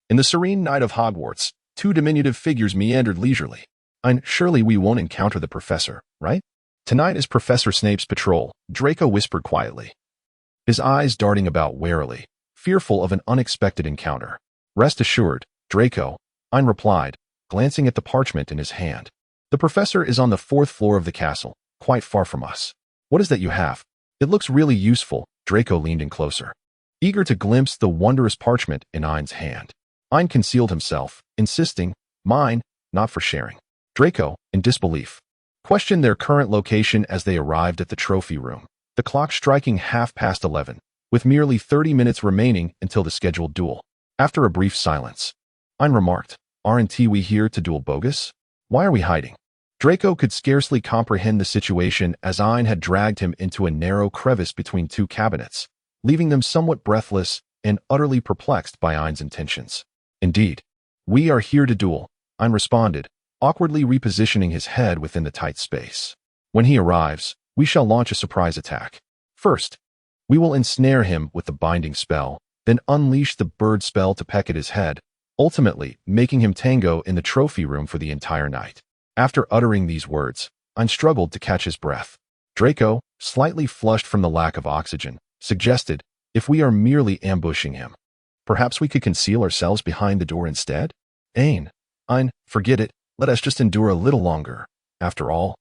In the serene night of Hogwarts, two diminutive figures meandered leisurely. "And surely we won't encounter the professor, right?" "Tonight is Professor Snape's patrol," Draco whispered quietly, his eyes darting about warily, fearful of an unexpected encounter. "Rest assured, Draco," Ain replied, glancing at the parchment in his hand. "The professor is on the 4th floor of the castle, quite far from us." "What is that you have? It looks really useful." Draco leaned in closer, eager to glimpse the wondrous parchment in Ain's hand. Ain concealed himself, insisting, "Mine, not for sharing." Draco, in disbelief, questioned their current location as they arrived at the trophy room, the clock striking 11:30, with merely 30 minutes remaining until the scheduled duel. After a brief silence, Ain remarked, "Aren't we here to duel Bogus? Why are we hiding?" Draco could scarcely comprehend the situation as Ain had dragged him into a narrow crevice between two cabinets, leaving them somewhat breathless and utterly perplexed by Ain's intentions. "Indeed, we are here to duel," Ain responded, awkwardly repositioning his head within the tight space. "When he arrives, we shall launch a surprise attack. First, we will ensnare him with the binding spell, then unleash the bird spell to peck at his head, ultimately making him tango in the trophy room for the entire night." After uttering these words, Ain struggled to catch his breath. Draco, slightly flushed from the lack of oxygen, suggested, "If we are merely ambushing him, perhaps we could conceal ourselves behind the door instead?" Ain, forget it. Let us just endure a little longer. After all,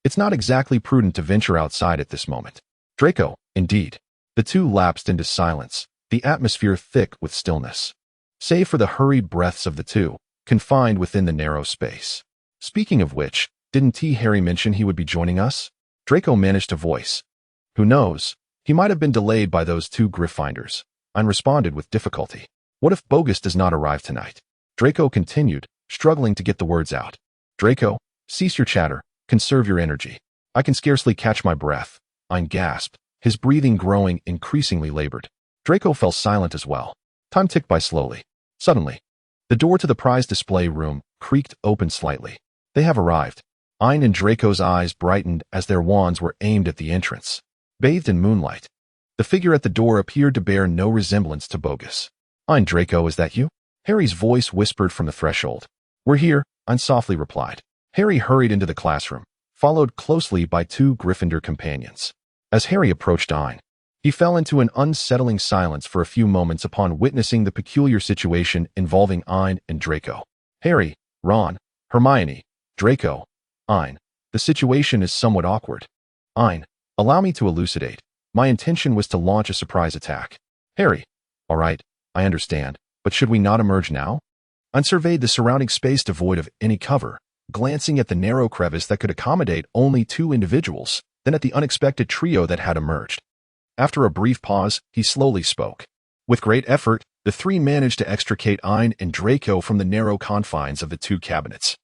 it's not exactly prudent to venture outside at this moment. Draco, indeed. The two lapsed into silence, the atmosphere thick with stillness, save for the hurried breaths of the two, confined within the narrow space. "Speaking of which, didn't Harry mention he would be joining us?" Draco managed to voice. "Who knows? He might have been delayed by those two Gryffindors." Ain responded with difficulty. "What if Bogus does not arrive tonight?" Draco continued, struggling to get the words out. "Draco, cease your chatter. Conserve your energy." "I can scarcely catch my breath," Ain gasped, his breathing growing increasingly labored. Draco fell silent as well. Time ticked by slowly. Suddenly, the door to the prize display room creaked open slightly. "They have arrived." Ain and Draco's eyes brightened as their wands were aimed at the entrance. Bathed in moonlight, the figure at the door appeared to bear no resemblance to Bogus. "Ain, Draco, is that you?" Harry's voice whispered from the threshold. "We're here," Ain softly replied. Harry hurried into the classroom, followed closely by two Gryffindor companions. As Harry approached Ain, he fell into an unsettling silence for a few moments upon witnessing the peculiar situation involving Ain and Draco. Harry, Ron, Hermione, Draco, Ain, The situation is somewhat awkward. Ain, allow me to elucidate. My intention was to launch a surprise attack. Harry, all right, I understand, but should we not emerge now? Ain surveyed the surrounding space devoid of any cover, glancing at the narrow crevice that could accommodate only 2 individuals, then at the unexpected trio that had emerged. After a brief pause, he slowly spoke. With great effort, the 3 managed to extricate Ain and Draco from the narrow confines of the 2 cabinets.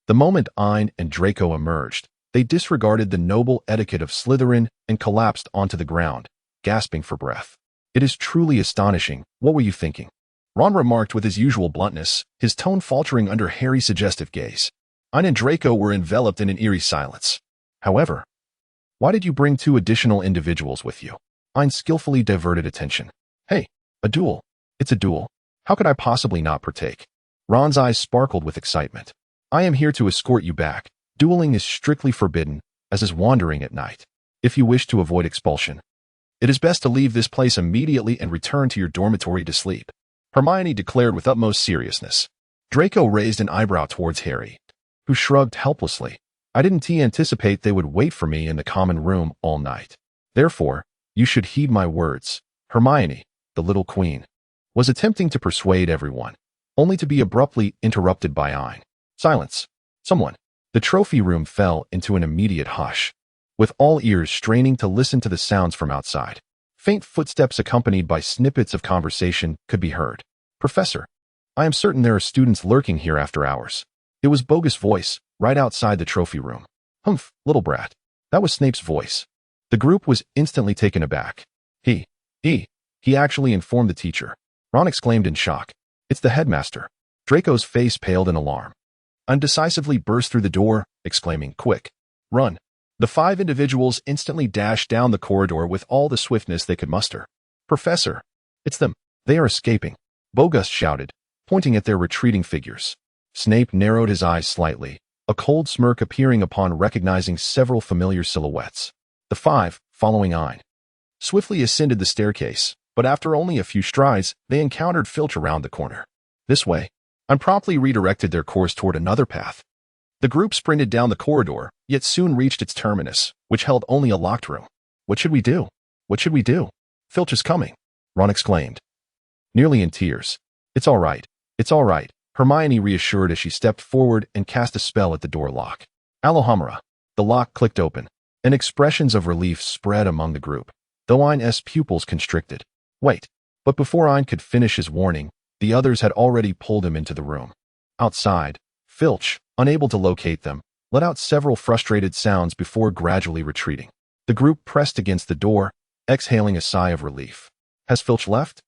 The moment Ain and Draco emerged, they disregarded the noble etiquette of Slytherin and collapsed onto the ground, gasping for breath. It is truly astonishing. What were you thinking? Ron remarked with his usual bluntness, his tone faltering under Harry's suggestive gaze. Ain and Draco were enveloped in an eerie silence. However, why did you bring 2 additional individuals with you? Ain skillfully diverted attention. Hey, a duel. It's a duel. How could I possibly not partake? Ron's eyes sparkled with excitement. I am here to escort you back. Dueling is strictly forbidden, as is wandering at night. If you wish to avoid expulsion, it is best to leave this place immediately and return to your dormitory to sleep, Hermione declared with utmost seriousness. Draco raised an eyebrow towards Harry, who shrugged helplessly. I didn't anticipate they would wait for me in the common room all night. Therefore, you should heed my words. Hermione, the little queen, was attempting to persuade everyone, only to be abruptly interrupted by Ain. Silence. Someone. The trophy room fell into an immediate hush, with all ears straining to listen to the sounds from outside. Faint footsteps accompanied by snippets of conversation could be heard. Professor, I am certain there are students lurking here after hours. It was Bogus' voice, right outside the trophy room. Humph, little brat. That was Snape's voice. The group was instantly taken aback. He actually informed the teacher. Ron exclaimed in shock. It's the headmaster. Draco's face paled in alarm. Ain decisively burst through the door, exclaiming, Quick, run. The 5 individuals instantly dashed down the corridor with all the swiftness they could muster. Professor, it's them. They are escaping, Bogus shouted, pointing at their retreating figures. Snape narrowed his eyes slightly, a cold smirk appearing upon recognizing several familiar silhouettes. The 5, following Ain, swiftly ascended the staircase, but after only a few strides, they encountered Filch around the corner. This way. Ain promptly redirected their course toward another path. The group sprinted down the corridor, yet soon reached its terminus, which held only a locked room. What should we do? What should we do? Filch is coming, Ron exclaimed, nearly in tears. It's all right. It's all right, Hermione reassured as she stepped forward and cast a spell at the door lock. Alohomora. The lock clicked open, and expressions of relief spread among the group, though Ain's pupils constricted. Wait. But before Ain could finish his warning, the others had already pulled him into the room. Outside, Filch, unable to locate them, let out several frustrated sounds before gradually retreating. The group pressed against the door, exhaling a sigh of relief. Has Filch left?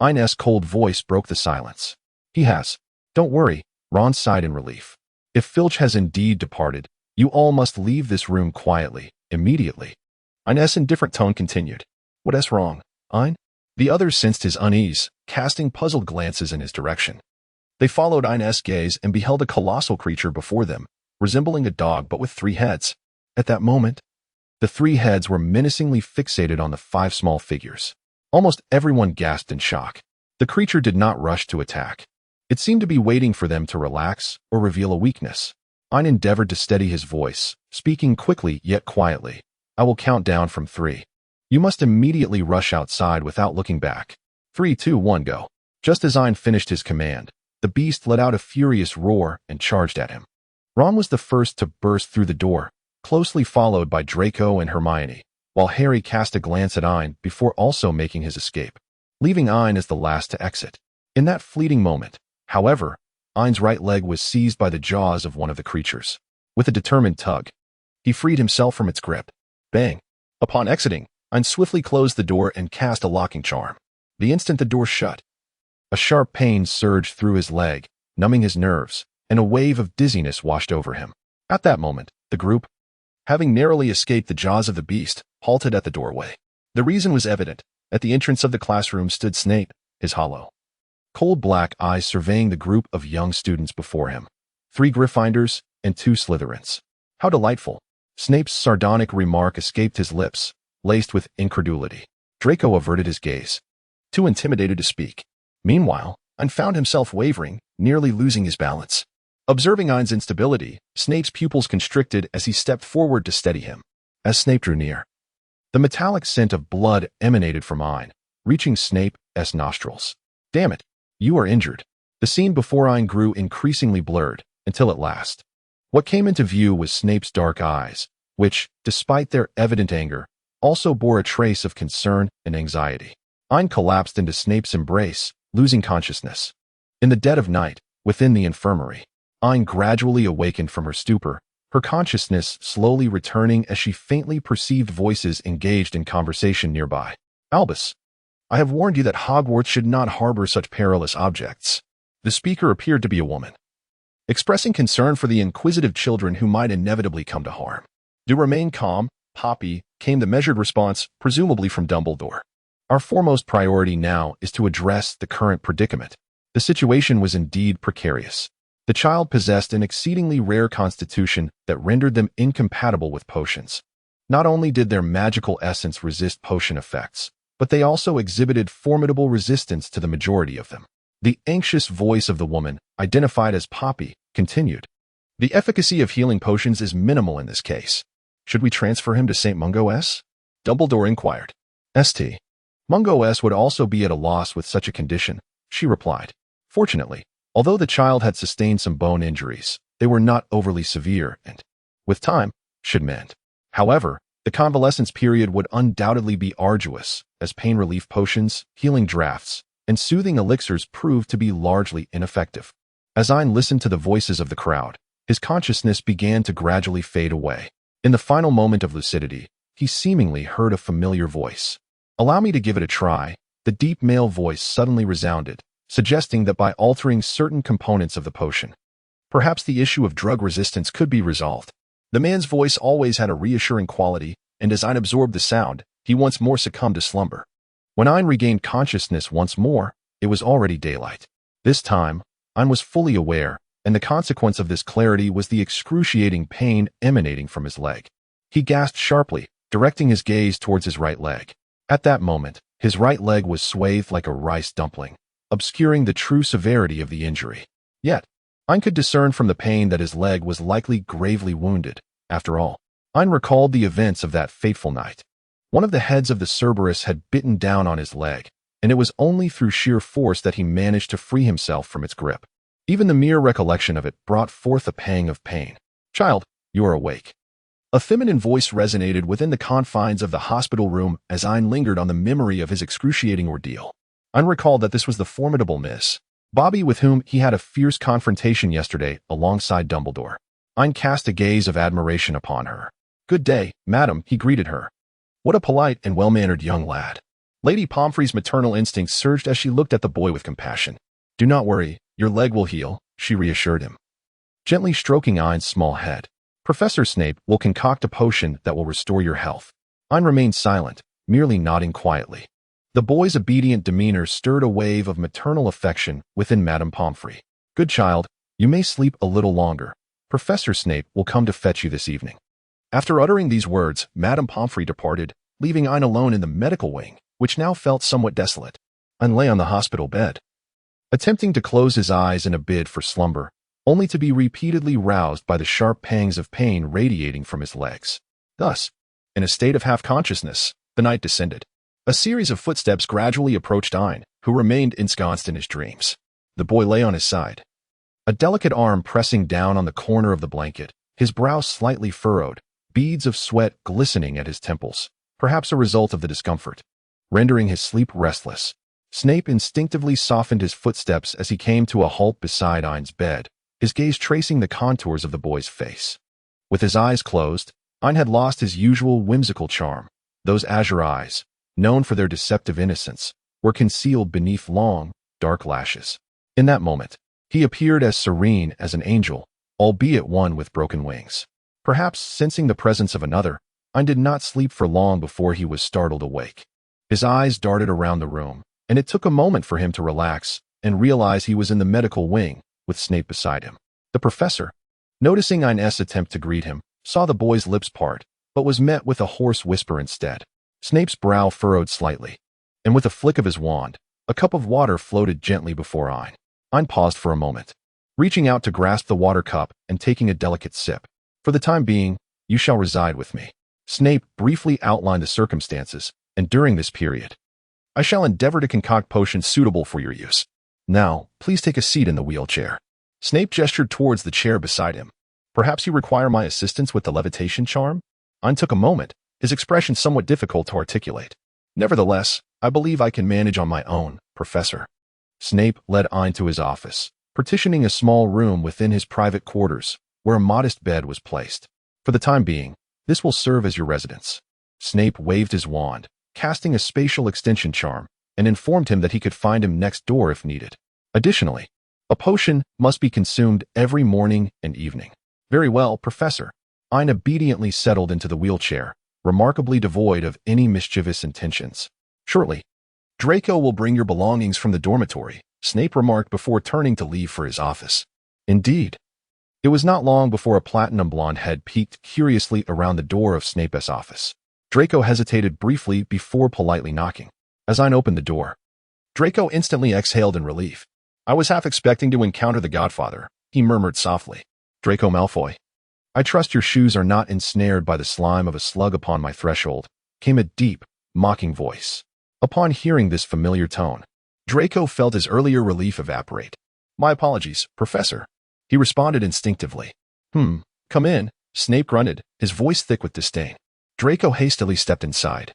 Ain's cold voice broke the silence. He has. Don't worry, Ron sighed in relief. If Filch has indeed departed, you all must leave this room quietly, immediately. Ain's indifferent tone continued. What's wrong, Ain? The others sensed his unease, casting puzzled glances in his direction. They followed Ain's gaze and beheld a colossal creature before them, resembling a dog but with 3 heads. At that moment, the 3 heads were menacingly fixated on the 5 small figures. Almost everyone gasped in shock. The creature did not rush to attack. It seemed to be waiting for them to relax or reveal a weakness. Ain endeavored to steady his voice, speaking quickly yet quietly. I will count down from 3. You must immediately rush outside without looking back. 3, 2, 1, go. Just as Ain finished his command, the beast let out a furious roar and charged at him. Ron was the first to burst through the door, closely followed by Draco and Hermione, while Harry cast a glance at Ain before also making his escape, leaving Ain as the last to exit. In that fleeting moment, however, Ain's right leg was seized by the jaws of one of the creatures. With a determined tug, he freed himself from its grip. Bang! Upon exiting, Ain swiftly closed the door and cast a locking charm. The instant the door shut, a sharp pain surged through his leg, numbing his nerves, and a wave of dizziness washed over him. At that moment, the group, having narrowly escaped the jaws of the beast, halted at the doorway. The reason was evident. At the entrance of the classroom stood Snape, his hollow, cold black eyes surveying the group of young students before him. 3 Gryffindors and 2 Slytherins. How delightful! Snape's sardonic remark escaped his lips, laced with incredulity. Draco averted his gaze, too intimidated to speak. Meanwhile, Ain found himself wavering, nearly losing his balance. Observing Ain's instability, Snape's pupils constricted as he stepped forward to steady him. As Snape drew near, the metallic scent of blood emanated from Ain, reaching Snape's nostrils. Damn it, you are injured. The scene before Ain grew increasingly blurred, until at last, what came into view was Snape's dark eyes, which, despite their evident anger, also bore a trace of concern and anxiety. Ain collapsed into Snape's embrace, losing consciousness. In the dead of night, within the infirmary, Ain gradually awakened from her stupor, her consciousness slowly returning as she faintly perceived voices engaged in conversation nearby. Albus, I have warned you that Hogwarts should not harbor such perilous objects. The speaker appeared to be a woman, expressing concern for the inquisitive children who might inevitably come to harm. Do remain calm, Poppy, came the measured response, presumably from Dumbledore. Our foremost priority now is to address the current predicament. The situation was indeed precarious. The child possessed an exceedingly rare constitution that rendered them incompatible with potions. Not only did their magical essence resist potion effects, but they also exhibited formidable resistance to the majority of them. The anxious voice of the woman, identified as Poppy, continued. The efficacy of healing potions is minimal in this case. Should we transfer him to St. Mungo S? Dumbledore inquired. St. Mungo S would also be at a loss with such a condition, she replied. Fortunately, although the child had sustained some bone injuries, they were not overly severe and, with time, should mend. However, the convalescence period would undoubtedly be arduous, as pain relief potions, healing drafts, and soothing elixirs proved to be largely ineffective. As Ain listened to the voices of the crowd, his consciousness began to gradually fade away. In the final moment of lucidity, he seemingly heard a familiar voice. Allow me to give it a try, the deep male voice suddenly resounded, suggesting that by altering certain components of the potion, perhaps the issue of drug resistance could be resolved. The man's voice always had a reassuring quality, and as Ain absorbed the sound, he once more succumbed to slumber. When Ain regained consciousness once more, it was already daylight. This time, Ain was fully aware, and the consequence of this clarity was the excruciating pain emanating from his leg. He gasped sharply, directing his gaze towards his right leg. At that moment, his right leg was swathed like a rice dumpling, obscuring the true severity of the injury. Yet, Ain could discern from the pain that his leg was likely gravely wounded. After all, Ain recalled the events of that fateful night. One of the heads of the Cerberus had bitten down on his leg, and it was only through sheer force that he managed to free himself from its grip. Even the mere recollection of it brought forth a pang of pain. Child, you are awake. A feminine voice resonated within the confines of the hospital room as Ain lingered on the memory of his excruciating ordeal. Ain recalled that this was the formidable Miss Dobby with whom he had a fierce confrontation yesterday alongside Dumbledore. Ain cast a gaze of admiration upon her. Good day, madam, he greeted her. What a polite and well-mannered young lad. Lady Pomfrey's maternal instincts surged as she looked at the boy with compassion. Do not worry, your leg will heal, she reassured him. Gently stroking Ain's small head, Professor Snape will concoct a potion that will restore your health. Ain remained silent, merely nodding quietly. The boy's obedient demeanor stirred a wave of maternal affection within Madame Pomfrey. Good child, you may sleep a little longer. Professor Snape will come to fetch you this evening. After uttering these words, Madame Pomfrey departed, leaving Ain alone in the medical wing, which now felt somewhat desolate. Ain lay on the hospital bed, attempting to close his eyes in a bid for slumber, only to be repeatedly roused by the sharp pangs of pain radiating from his legs. Thus, in a state of half-consciousness, the night descended. A series of footsteps gradually approached Ain, who remained ensconced in his dreams. The boy lay on his side, a delicate arm pressing down on the corner of the blanket, his brow slightly furrowed, beads of sweat glistening at his temples, perhaps a result of the discomfort, rendering his sleep restless. Snape instinctively softened his footsteps as he came to a halt beside Ain's bed, his gaze tracing the contours of the boy's face. With his eyes closed, Ain had lost his usual whimsical charm. Those azure eyes, known for their deceptive innocence, were concealed beneath long, dark lashes. In that moment, he appeared as serene as an angel, albeit one with broken wings. Perhaps sensing the presence of another, Ain did not sleep for long before he was startled awake. His eyes darted around the room, and it took a moment for him to relax and realize he was in the medical wing, with Snape beside him. The professor, noticing Ain's attempt to greet him, saw the boy's lips part, but was met with a hoarse whisper instead. Snape's brow furrowed slightly, and with a flick of his wand, a cup of water floated gently before Ain. Ain paused for a moment, reaching out to grasp the water cup and taking a delicate sip. For the time being, you shall reside with me. Snape briefly outlined the circumstances, and during this period, I shall endeavor to concoct potions suitable for your use. Now, please take a seat in the wheelchair. Snape gestured towards the chair beside him. Perhaps you require my assistance with the levitation charm? Ain took a moment, his expression somewhat difficult to articulate. Nevertheless, I believe I can manage on my own, Professor. Snape led Ain to his office, partitioning a small room within his private quarters, where a modest bed was placed. For the time being, this will serve as your residence. Snape waved his wand, casting a spatial extension charm, and informed him that he could find him next door if needed. Additionally, a potion must be consumed every morning and evening. Very well, Professor. Ain obediently settled into the wheelchair, remarkably devoid of any mischievous intentions. Shortly, Draco will bring your belongings from the dormitory, Snape remarked before turning to leave for his office. Indeed. It was not long before a platinum blonde head peeked curiously around the door of Snape's office. Draco hesitated briefly before politely knocking. As Ain opened the door, Draco instantly exhaled in relief. I was half expecting to encounter the Godfather, he murmured softly. Draco Malfoy. I trust your shoes are not ensnared by the slime of a slug upon my threshold, came a deep, mocking voice. Upon hearing this familiar tone, Draco felt his earlier relief evaporate. My apologies, Professor. He responded instinctively. Come in, Snape grunted, his voice thick with disdain. Draco hastily stepped inside,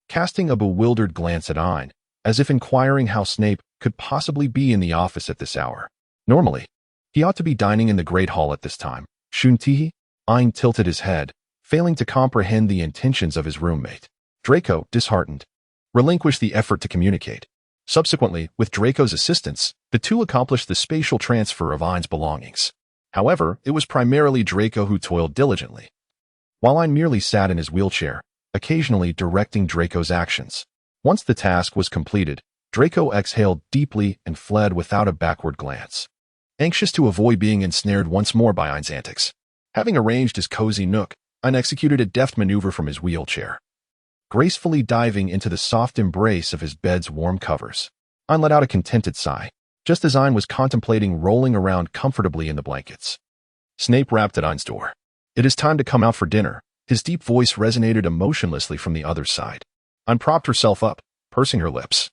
casting a bewildered glance at Ain, as if inquiring how Snape could possibly be in the office at this hour. Normally, he ought to be dining in the Great Hall at this time. Shouldn't he? Ain tilted his head, failing to comprehend the intentions of his roommate. Draco, disheartened, relinquished the effort to communicate. Subsequently, with Draco's assistance, the two accomplished the spatial transfer of Ain's belongings. However, it was primarily Draco who toiled diligently, while Ain merely sat in his wheelchair, occasionally directing Draco's actions. Once the task was completed, Draco exhaled deeply and fled without a backward glance, anxious to avoid being ensnared once more by Ain's antics. Having arranged his cozy nook, Ain executed a deft maneuver from his wheelchair, gracefully diving into the soft embrace of his bed's warm covers. Ain let out a contented sigh, just as Ain was contemplating rolling around comfortably in the blankets. Snape rapped at Ain's door. It is time to come out for dinner. His deep voice resonated emotionlessly from the other side. Ain propped herself up, pursing her lips,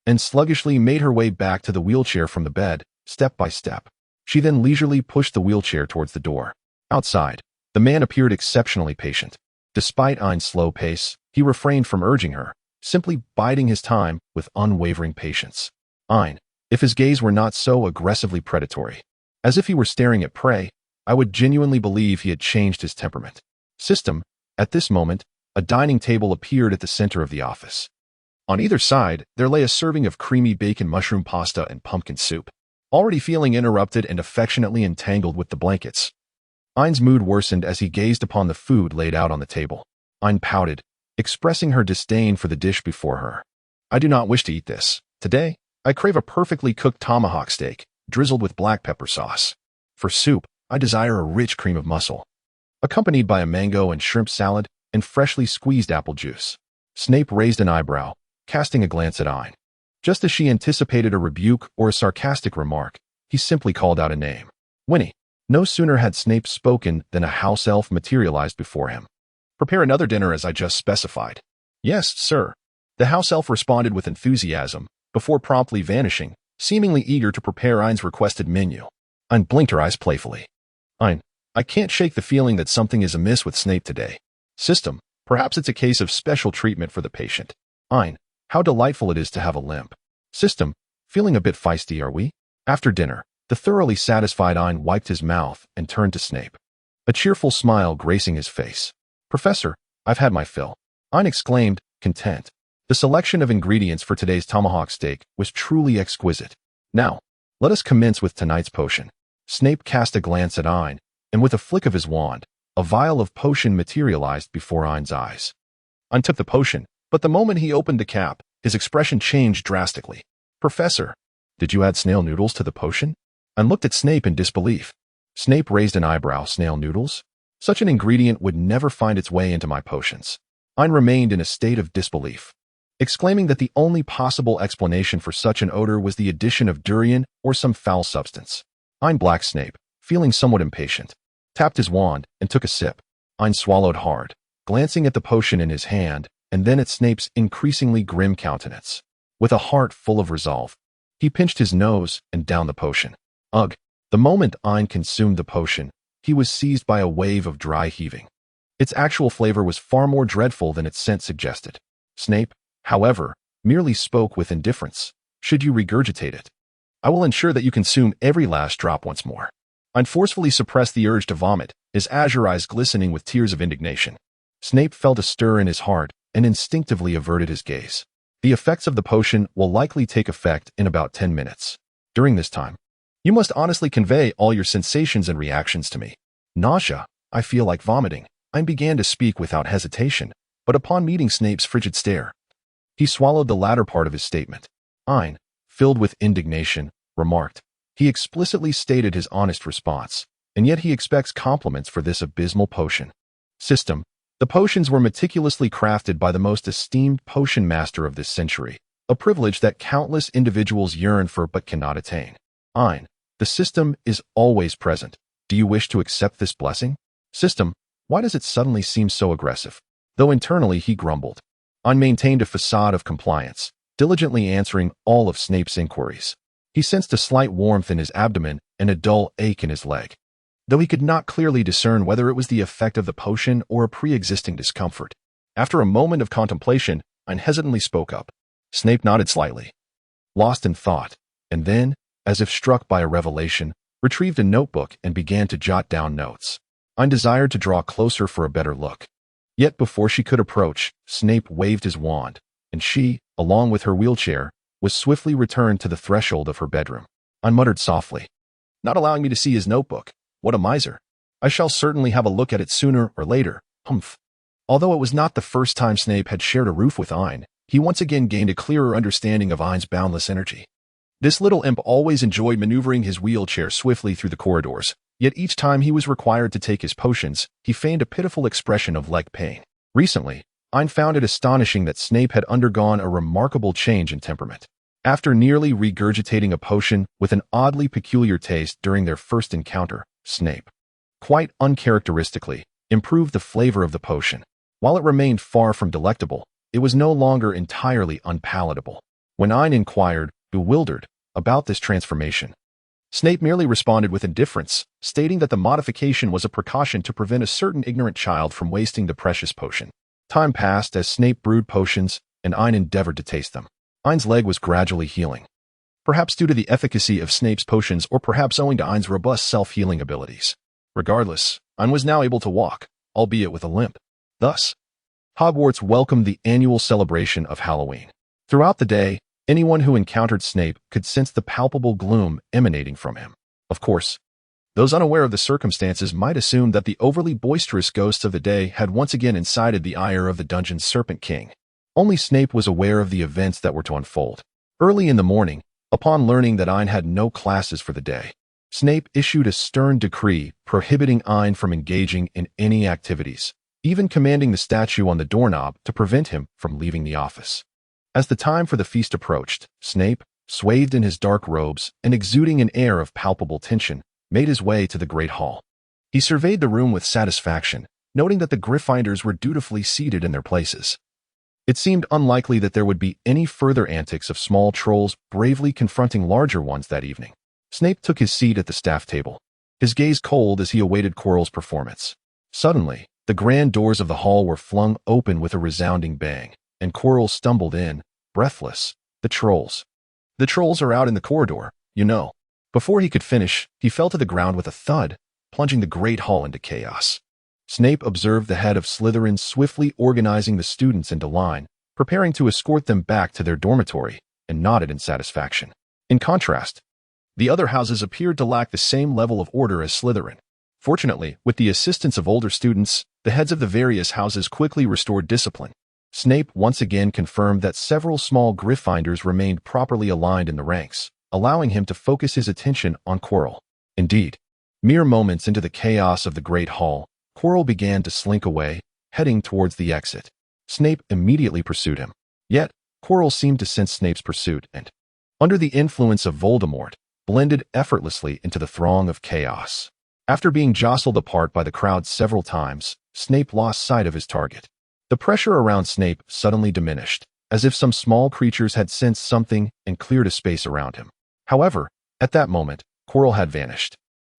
and sluggishly made her way back to the wheelchair from the bed, step by step. She then leisurely pushed the wheelchair towards the door. Outside, the man appeared exceptionally patient. Despite Ain's slow pace, he refrained from urging her, simply biding his time with unwavering patience. Ain, if his gaze were not so aggressively predatory, as if he were staring at prey, I would genuinely believe he had changed his temperament. System, at this moment, a dining table appeared at the center of the office. On either side, there lay a serving of creamy bacon mushroom pasta and pumpkin soup. Already feeling interrupted and affectionately entangled with the blankets, Ain's mood worsened as he gazed upon the food laid out on the table. Ain pouted, expressing her disdain for the dish before her. I do not wish to eat this. Today, I crave a perfectly cooked tomahawk steak, drizzled with black pepper sauce. For soup, I desire a rich cream of mussel, accompanied by a mango and shrimp salad and freshly squeezed apple juice. Snape raised an eyebrow, casting a glance at Ain. Just as she anticipated a rebuke or a sarcastic remark, he simply called out a name. Winnie. No sooner had Snape spoken than a house elf materialized before him. Prepare another dinner as I just specified. Yes, sir. The house elf responded with enthusiasm, before promptly vanishing, seemingly eager to prepare Ain's requested menu. Ain blinked her eyes playfully. Ain, I can't shake the feeling that something is amiss with Snape today. System, perhaps it's a case of special treatment for the patient. Ain, how delightful it is to have a limp. System, feeling a bit feisty, are we? After dinner, the thoroughly satisfied Ain wiped his mouth and turned to Snape, a cheerful smile gracing his face. Professor, I've had my fill. Ain exclaimed, content. The selection of ingredients for today's tomahawk steak was truly exquisite. Now, let us commence with tonight's potion. Snape cast a glance at Ain, and with a flick of his wand, a vial of potion materialized before Ain's eyes. Ain took the potion, but the moment he opened the cap, his expression changed drastically. Professor, did you add snail noodles to the potion? Ain looked at Snape in disbelief. Snape raised an eyebrow. Snail noodles? Such an ingredient would never find its way into my potions. Ain remained in a state of disbelief, exclaiming that the only possible explanation for such an odor was the addition of durian or some foul substance. Ein blacked Snape, feeling somewhat impatient, tapped his wand and took a sip. Ein swallowed hard, glancing at the potion in his hand and then at Snape's increasingly grim countenance. With a heart full of resolve, he pinched his nose and downed the potion. Ugh! The moment Ein consumed the potion, he was seized by a wave of dry heaving. Its actual flavor was far more dreadful than its scent suggested. Snape, however, merely spoke with indifference. Should you regurgitate it? I will ensure that you consume every last drop once more. Ein forcefully suppressed the urge to vomit, his azure eyes glistening with tears of indignation. Snape felt a stir in his heart and instinctively averted his gaze. The effects of the potion will likely take effect in about 10 minutes. During this time, you must honestly convey all your sensations and reactions to me. Nausea, I feel like vomiting. Ein began to speak without hesitation, but upon meeting Snape's frigid stare, he swallowed the latter part of his statement. Ein, filled with indignation, remarked. He explicitly stated his honest response, and yet he expects compliments for this abysmal potion. System. The potions were meticulously crafted by the most esteemed potion master of this century, a privilege that countless individuals yearn for but cannot attain. Ein, the system is always present. Do you wish to accept this blessing? System, why does it suddenly seem so aggressive? Though internally he grumbled. Ein maintained a facade of compliance, diligently answering all of Snape's inquiries. He sensed a slight warmth in his abdomen and a dull ache in his leg, though he could not clearly discern whether it was the effect of the potion or a pre-existing discomfort. After a moment of contemplation, Ein hesitantly spoke up. Snape nodded slightly, lost in thought, and then, as if struck by a revelation, retrieved a notebook and began to jot down notes. Ein desired to draw closer for a better look. Yet before she could approach, Snape waved his wand, and she, along with her wheelchair, was swiftly returned to the threshold of her bedroom. Ein muttered softly, not allowing me to see his notebook. What a miser. I shall certainly have a look at it sooner or later. Humph. Although it was not the first time Snape had shared a roof with Ein, he once again gained a clearer understanding of Ein's boundless energy. This little imp always enjoyed maneuvering his wheelchair swiftly through the corridors, yet each time he was required to take his potions, he feigned a pitiful expression of leg pain. Recently, Ein found it astonishing that Snape had undergone a remarkable change in temperament. After nearly regurgitating a potion with an oddly peculiar taste during their first encounter, Snape, quite uncharacteristically, improved the flavor of the potion. While it remained far from delectable, it was no longer entirely unpalatable. When Ein inquired, bewildered, about this transformation, Snape merely responded with indifference, stating that the modification was a precaution to prevent a certain ignorant child from wasting the precious potion. Time passed as Snape brewed potions, and Ein endeavored to taste them. Ein's leg was gradually healing, perhaps due to the efficacy of Snape's potions or perhaps owing to Ein's robust self-healing abilities. Regardless, Ein was now able to walk, albeit with a limp. Thus, Hogwarts welcomed the annual celebration of Halloween. Throughout the day, anyone who encountered Snape could sense the palpable gloom emanating from him. Of course, those unaware of the circumstances might assume that the overly boisterous ghosts of the day had once again incited the ire of the dungeon's Serpent King. Only Snape was aware of the events that were to unfold. Early in the morning, upon learning that Ein had no classes for the day, Snape issued a stern decree prohibiting Ein from engaging in any activities, even commanding the statue on the doorknob to prevent him from leaving the office. As the time for the feast approached, Snape, swathed in his dark robes and exuding an air of palpable tension, made his way to the Great Hall. He surveyed the room with satisfaction, noting that the Gryffindors were dutifully seated in their places. It seemed unlikely that there would be any further antics of small trolls bravely confronting larger ones that evening. Snape took his seat at the staff table, his gaze cold as he awaited Quirrell's performance. Suddenly, the grand doors of the hall were flung open with a resounding bang, and Quirrell stumbled in, breathless. The trolls are out in the corridor, you know. Before he could finish, he fell to the ground with a thud, plunging the great hall into chaos. Snape observed the head of Slytherin swiftly organizing the students into line, preparing to escort them back to their dormitory, and nodded in satisfaction. In contrast, the other houses appeared to lack the same level of order as Slytherin. Fortunately, with the assistance of older students, the heads of the various houses quickly restored discipline. Snape once again confirmed that several small Gryffindors remained properly aligned in the ranks, allowing him to focus his attention on Quirrell. Indeed, mere moments into the chaos of the Great Hall, Quirrell began to slink away, heading towards the exit. Snape immediately pursued him. Yet, Quirrell seemed to sense Snape's pursuit and, under the influence of Voldemort, blended effortlessly into the throng of chaos. After being jostled apart by the crowd several times, Snape lost sight of his target. The pressure around Snape suddenly diminished, as if some small creatures had sensed something and cleared a space around him. However, at that moment, Quirrell had vanished,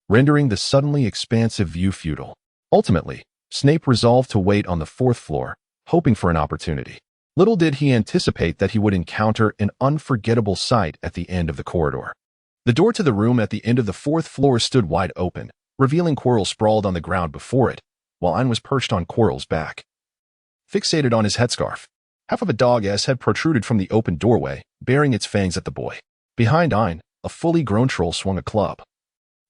rendering the suddenly expansive view futile. Ultimately, Snape resolved to wait on the fourth floor, hoping for an opportunity. Little did he anticipate that he would encounter an unforgettable sight at the end of the corridor. The door to the room at the end of the fourth floor stood wide open, revealing Quirrell sprawled on the ground before it, while Ain was perched on Quirrell's back, fixated on his headscarf. Half of a dog's head protruded from the open doorway, baring its fangs at the boy. Behind Ain, a fully grown troll swung a club,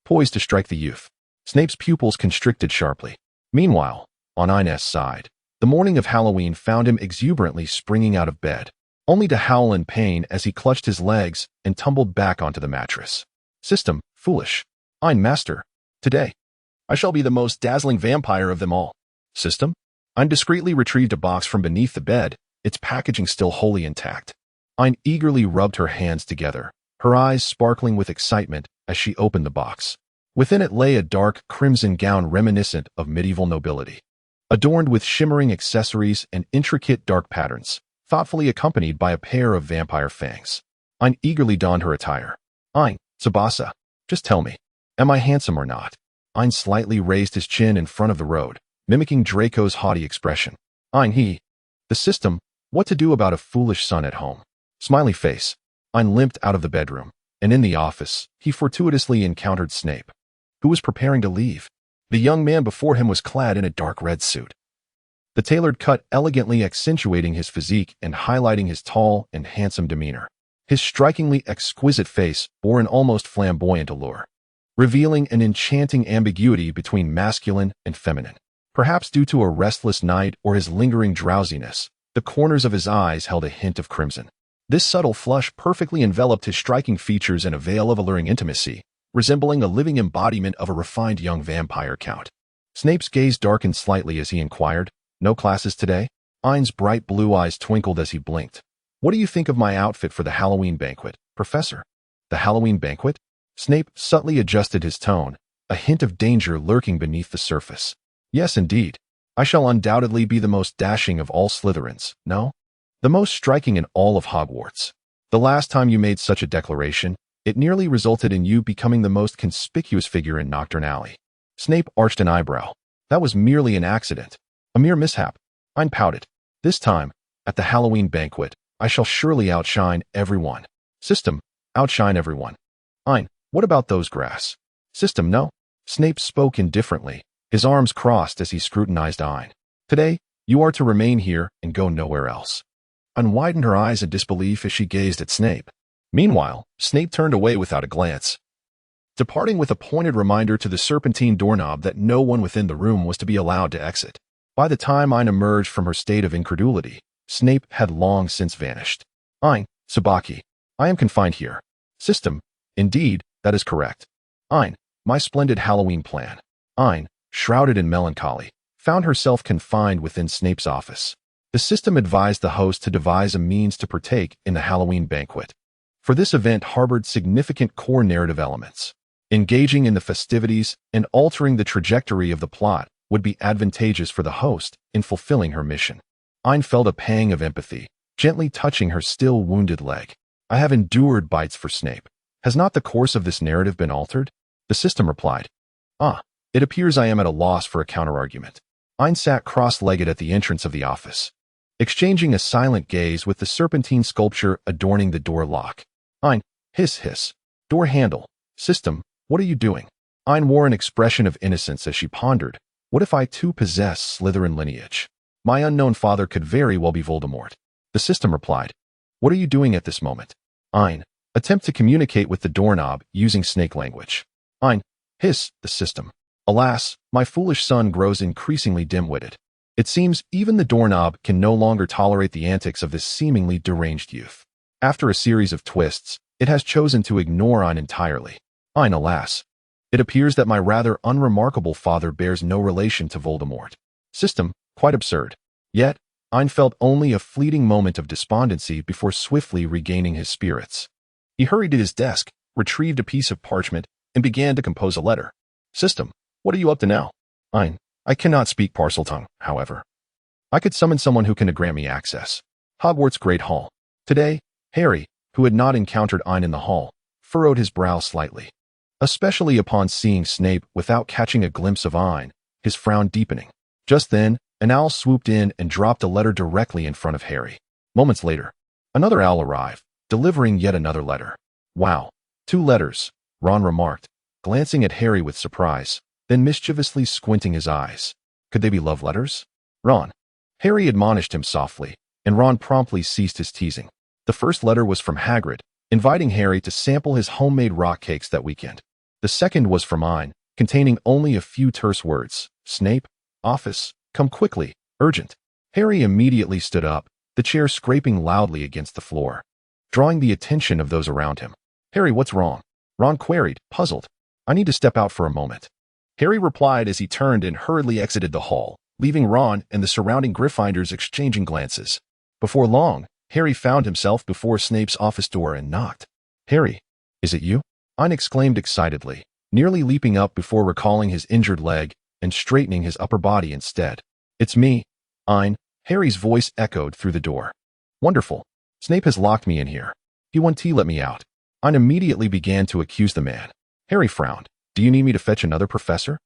poised to strike the youth. Snape's pupils constricted sharply. Meanwhile, on Ain's side, the morning of Halloween found him exuberantly springing out of bed, only to howl in pain as he clutched his legs and tumbled back onto the mattress. System, foolish. Ain, master. Today, I shall be the most dazzling vampire of them all. System? Ain discreetly retrieved a box from beneath the bed, its packaging still wholly intact. Ain eagerly rubbed her hands together, her eyes sparkling with excitement as she opened the box. Within it lay a dark crimson gown reminiscent of medieval nobility, adorned with shimmering accessories and intricate dark patterns, thoughtfully accompanied by a pair of vampire fangs. Ain eagerly donned her attire. Ain, Tsubasa, just tell me, am I handsome or not? Ain slightly raised his chin in front of the road, mimicking Draco's haughty expression. Ain, the system, what to do about a foolish son at home? Smiley face. Ain limped out of the bedroom, and in the office, he fortuitously encountered Snape, who was preparing to leave. The young man before him was clad in a dark red suit, the tailored cut elegantly accentuating his physique and highlighting his tall and handsome demeanor. His strikingly exquisite face bore an almost flamboyant allure, revealing an enchanting ambiguity between masculine and feminine. Perhaps due to a restless night or his lingering drowsiness, the corners of his eyes held a hint of crimson. This subtle flush perfectly enveloped his striking features in a veil of alluring intimacy, resembling a living embodiment of a refined young vampire count. Snape's gaze darkened slightly as he inquired, "No classes today?" Ain's bright blue eyes twinkled as he blinked. "What do you think of my outfit for the Halloween banquet, Professor?" The Halloween banquet? Snape subtly adjusted his tone, a hint of danger lurking beneath the surface. "Yes, indeed. I shall undoubtedly be the most dashing of all Slytherins, no? The most striking in all of Hogwarts. The last time you made such a declaration, it nearly resulted in you becoming the most conspicuous figure in Knockturn Alley." Snape arched an eyebrow. "That was merely an accident. A mere mishap." Ain pouted. "This time, at the Halloween banquet, I shall surely outshine everyone." System, outshine everyone. Ain, what about those grass? System, no. Snape spoke indifferently, his arms crossed as he scrutinized Ain. "Today, you are to remain here and go nowhere else." Ain widened her eyes in disbelief as she gazed at Snape. Meanwhile, Snape turned away without a glance, departing with a pointed reminder to the serpentine doorknob that no one within the room was to be allowed to exit. By the time Ain emerged from her state of incredulity, Snape had long since vanished. "Ain, Tsubaki, I am confined here." System, indeed, that is correct. Ain, my splendid Halloween plan. Ain, shrouded in melancholy, found herself confined within Snape's office. The system advised the host to devise a means to partake in the Halloween banquet, for this event harbored significant core narrative elements. Engaging in the festivities and altering the trajectory of the plot would be advantageous for the host in fulfilling her mission. Ain felt a pang of empathy, gently touching her still wounded leg. "I have endured bites for Snape. Has not the course of this narrative been altered?" The system replied. It appears I am at a loss for a counterargument." Ain sat cross-legged at the entrance of the office, exchanging a silent gaze with the serpentine sculpture adorning the door lock. "Ain, hiss. Door handle. System, what are you doing?" Ain wore an expression of innocence as she pondered, "What if I too possess Slytherin lineage? My unknown father could very well be Voldemort." The system replied. "What are you doing at this moment?" Ain, attempt to communicate with the doorknob using snake language. Ain, hiss, the system. "Alas, my foolish son grows increasingly dim-witted. It seems even the doorknob can no longer tolerate the antics of this seemingly deranged youth. After a series of twists, it has chosen to ignore Ain entirely. Ain, alas. It appears that my rather unremarkable father bears no relation to Voldemort." System, quite absurd. Yet, Ain felt only a fleeting moment of despondency before swiftly regaining his spirits. He hurried to his desk, retrieved a piece of parchment, and began to compose a letter. System, what are you up to now? Ain, I cannot speak parcel tongue, however. I could summon someone who can grant me access. Hogwarts Great Hall. Today, Harry, who had not encountered Ain in the hall, furrowed his brow slightly. Especially upon seeing Snape without catching a glimpse of Ain, his frown deepening. Just then, an owl swooped in and dropped a letter directly in front of Harry. Moments later, another owl arrived, delivering yet another letter. Wow, 2 letters, Ron remarked, glancing at Harry with surprise, then mischievously squinting his eyes. Could they be love letters? Ron. Harry admonished him softly, and Ron promptly ceased his teasing. The first letter was from Hagrid, inviting Harry to sample his homemade rock cakes that weekend. The second was from Ain, containing only a few terse words. Snape, office, come quickly, urgent. Harry immediately stood up, the chair scraping loudly against the floor, drawing the attention of those around him. Harry, what's wrong? Ron queried, puzzled. I need to step out for a moment. Harry replied as he turned and hurriedly exited the hall, leaving Ron and the surrounding Gryffindors exchanging glances. Before long, Harry found himself before Snape's office door and knocked. Harry, is it you? Ain exclaimed excitedly, nearly leaping up before recalling his injured leg and straightening his upper body instead. It's me, Ain, Harry's voice echoed through the door. Wonderful. Snape has locked me in here. He won't let me out. Ain immediately began to accuse the man. Harry frowned. Do you need me to fetch another professor?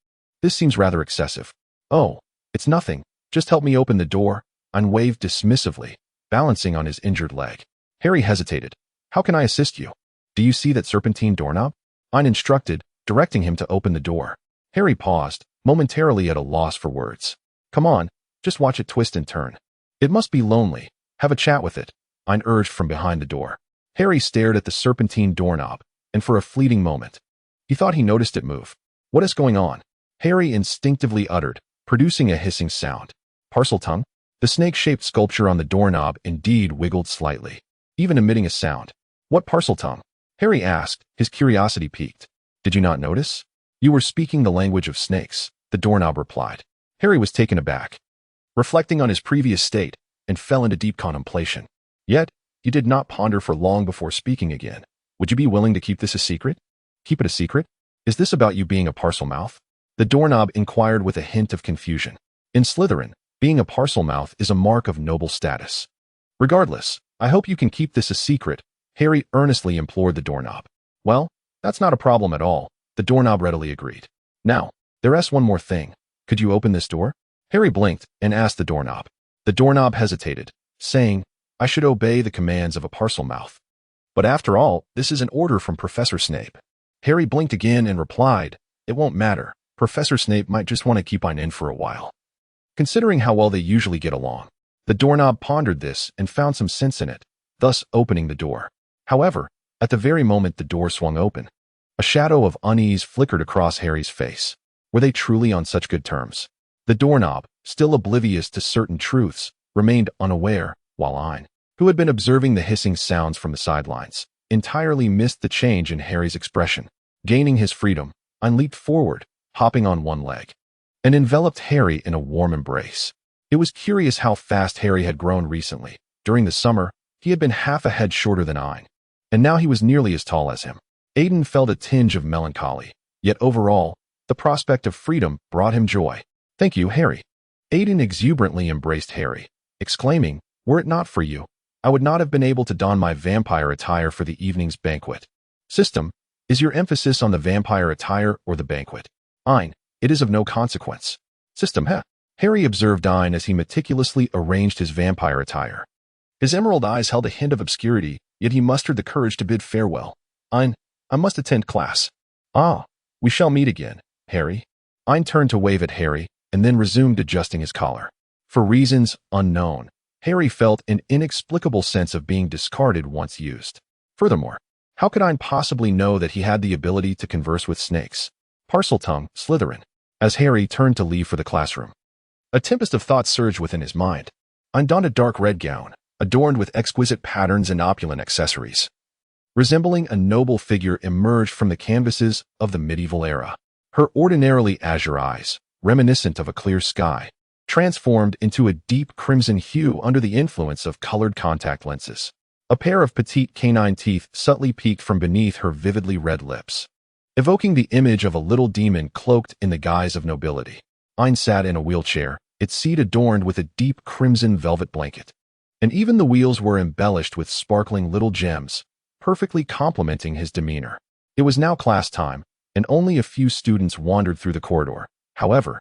This seems rather excessive. Oh, it's nothing. Just help me open the door. Ain waved dismissively, balancing on his injured leg. Harry hesitated. How can I assist you? Do you see that serpentine doorknob? Ain instructed, directing him to open the door. Harry paused, momentarily at a loss for words. Come on, just watch it twist and turn. It must be lonely. Have a chat with it, Ain urged from behind the door. Harry stared at the serpentine doorknob, and for a fleeting moment, he thought he noticed it move. What is going on? Harry instinctively uttered, producing a hissing sound. Parcel tongue? The snake-shaped sculpture on the doorknob indeed wiggled slightly, even emitting a sound. What parcel tongue? Harry asked, his curiosity piqued. Did you not notice? You were speaking the language of snakes, the doorknob replied. Harry was taken aback, reflecting on his previous state, and fell into deep contemplation. Yet, he did not ponder for long before speaking again. Would you be willing to keep this a secret? Keep it a secret? Is this about you being a parcel mouth? The doorknob inquired with a hint of confusion. In Slytherin, being a parcel mouth is a mark of noble status. Regardless, I hope you can keep this a secret, Harry earnestly implored the doorknob. Well, that's not a problem at all, the doorknob readily agreed. Now, there's one more thing. Could you open this door? Harry blinked and asked the doorknob. The doorknob hesitated, saying, I should obey the commands of a parcel mouth. But after all, this is an order from Professor Snape. Harry blinked again and replied, it won't matter. Professor Snape might just want to keep Ain in for a while. Considering how well they usually get along, the doorknob pondered this and found some sense in it, thus opening the door. However, at the very moment the door swung open, a shadow of unease flickered across Harry's face. Were they truly on such good terms? The doorknob, still oblivious to certain truths, remained unaware, while Ain, who had been observing the hissing sounds from the sidelines, entirely missed the change in Harry's expression. Gaining his freedom, Ain leaped forward, hopping on one leg, and enveloped Harry in a warm embrace. It was curious how fast Harry had grown recently. During the summer, he had been half a head shorter than Ain, and now he was nearly as tall as him. Aiden felt a tinge of melancholy, yet overall, the prospect of freedom brought him joy. Thank you, Harry. Aiden exuberantly embraced Harry, exclaiming, were it not for you, I would not have been able to don my vampire attire for the evening's banquet. System, is your emphasis on the vampire attire or the banquet? Ain, it is of no consequence. System, heh. Harry observed Ain as he meticulously arranged his vampire attire. His emerald eyes held a hint of obscurity, yet he mustered the courage to bid farewell. Ain, I must attend class. Ah, we shall meet again, Harry. Ain turned to wave at Harry, and then resumed adjusting his collar. For reasons unknown, Harry felt an inexplicable sense of being discarded once used. Furthermore, how could Ain possibly know that he had the ability to converse with snakes? Parseltongue, Slytherin. As Harry turned to leave for the classroom, a tempest of thoughts surged within his mind. Ain donned a dark red gown, adorned with exquisite patterns and opulent accessories. Resembling a noble figure emerged from the canvases of the medieval era. Her ordinarily azure eyes, reminiscent of a clear sky, transformed into a deep crimson hue under the influence of colored contact lenses. A pair of petite canine teeth subtly peeked from beneath her vividly red lips, evoking the image of a little demon cloaked in the guise of nobility. Ain sat in a wheelchair, its seat adorned with a deep crimson velvet blanket, and even the wheels were embellished with sparkling little gems, perfectly complementing his demeanor. It was now class time, and only a few students wandered through the corridor. However,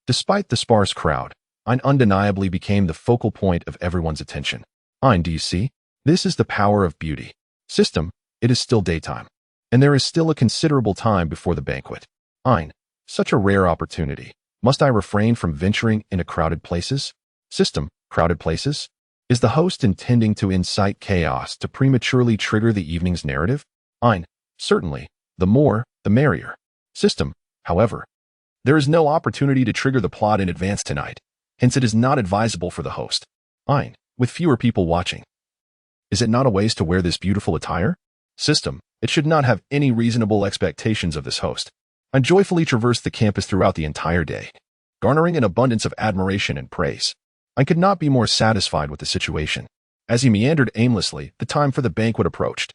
despite the sparse crowd, Ain undeniably became the focal point of everyone's attention. Ain, do you see? This is the power of beauty. System, it is still daytime, and there is still a considerable time before the banquet. Ain, such a rare opportunity. Must I refrain from venturing into crowded places? System, crowded places? Is the host intending to incite chaos to prematurely trigger the evening's narrative? Ain, certainly. The more, the merrier. System, however, there is no opportunity to trigger the plot in advance tonight, hence it is not advisable for the host. Ain, with fewer people watching. Is it not a waste to wear this beautiful attire? System, it should not have any reasonable expectations of this host. I joyfully traversed the campus throughout the entire day, garnering an abundance of admiration and praise. I could not be more satisfied with the situation. As he meandered aimlessly, the time for the banquet approached.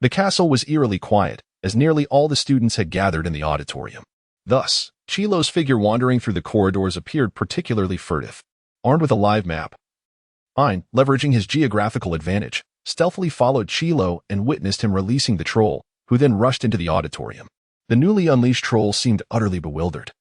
The castle was eerily quiet, as nearly all the students had gathered in the auditorium. Thus, Chilo's figure wandering through the corridors appeared particularly furtive. Armed with a live map, Ain, leveraging his geographical advantage, stealthily followed Chilo and witnessed him releasing the troll, who then rushed into the auditorium. The newly unleashed troll seemed utterly bewildered,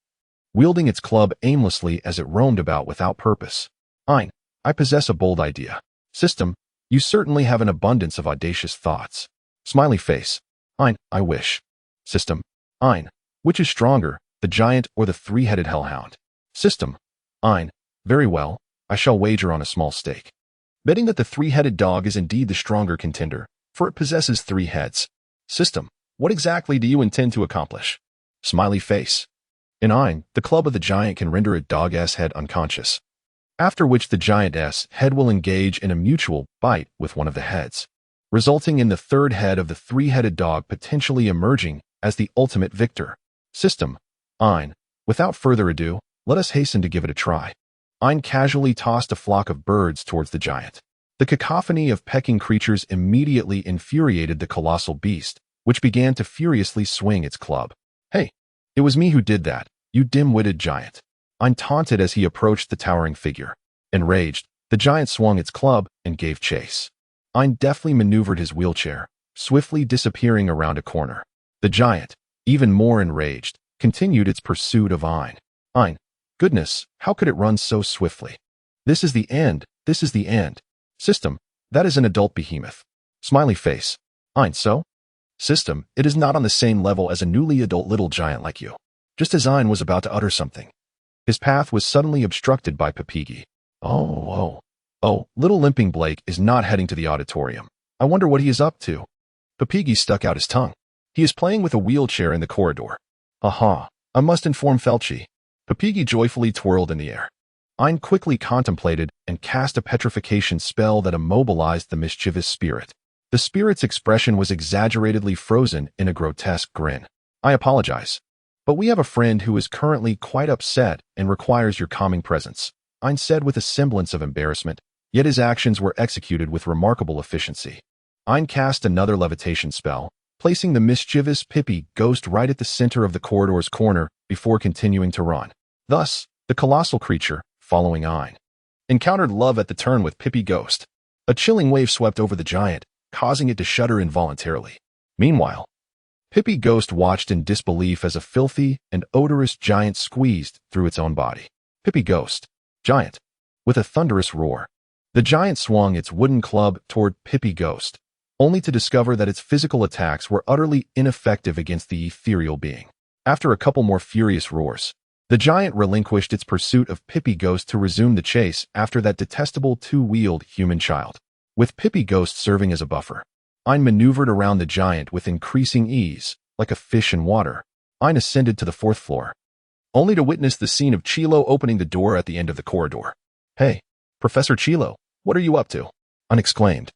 wielding its club aimlessly as it roamed about without purpose. Ain, I possess a bold idea. System, you certainly have an abundance of audacious thoughts. Smiley face. Ain, I wish. System, Ain, which is stronger, the giant or the three-headed hellhound? System, Ain, very well, I shall wager on a small stake, betting that the three-headed dog is indeed the stronger contender, for it possesses 3 heads. System, what exactly do you intend to accomplish? Smiley face. In Ain, the club of the giant can render a dog's head unconscious, after which the giant's head will engage in a mutual bite with one of the heads, resulting in the third head of the three-headed dog potentially emerging as the ultimate victor. System, Ain, without further ado, let us hasten to give it a try. Ain casually tossed a flock of birds towards the giant. The cacophony of pecking creatures immediately infuriated the colossal beast, which began to furiously swing its club. Hey, it was me who did that, you dim-witted giant. Ain taunted as he approached the towering figure. Enraged, the giant swung its club and gave chase. Ain deftly maneuvered his wheelchair, swiftly disappearing around a corner. The giant, even more enraged, continued its pursuit of Ain. Ain, goodness, how could it run so swiftly? This is the end, this is the end. System, that is an adult behemoth. Smiley face. Ain, so? System, it is not on the same level as a newly adult little giant like you. Just as Ain was about to utter something, his path was suddenly obstructed by Pepigi. Oh, little limping Blake is not heading to the auditorium. I wonder what he is up to. Pepigi stuck out his tongue. He is playing with a wheelchair in the corridor. Aha, I must inform Felchi. Pepigi joyfully twirled in the air. Ain quickly contemplated and cast a petrification spell that immobilized the mischievous spirit. The spirit's expression was exaggeratedly frozen in a grotesque grin. I apologize, but we have a friend who is currently quite upset and requires your calming presence, Ain said with a semblance of embarrassment, yet his actions were executed with remarkable efficiency. Ain cast another levitation spell, placing the mischievous Pippi ghost right at the center of the corridor's corner before continuing to run. Thus, the colossal creature, following Ain, encountered love at the turn with Pippi ghost. A chilling wave swept over the giant, causing it to shudder involuntarily. Meanwhile, Pippi ghost watched in disbelief as a filthy and odorous giant squeezed through its own body. Pippi ghost. Giant. With a thunderous roar, the giant swung its wooden club toward Pippi ghost, only to discover that its physical attacks were utterly ineffective against the ethereal being. After a couple more furious roars, the giant relinquished its pursuit of Pippi ghost to resume the chase after that detestable two-wheeled human child. With Pippi ghost serving as a buffer, Ain maneuvered around the giant with increasing ease, like a fish in water. Ain ascended to the 4th floor, only to witness the scene of Chilo opening the door at the end of the corridor. Hey, Professor Chilo, what are you up to? Ain exclaimed.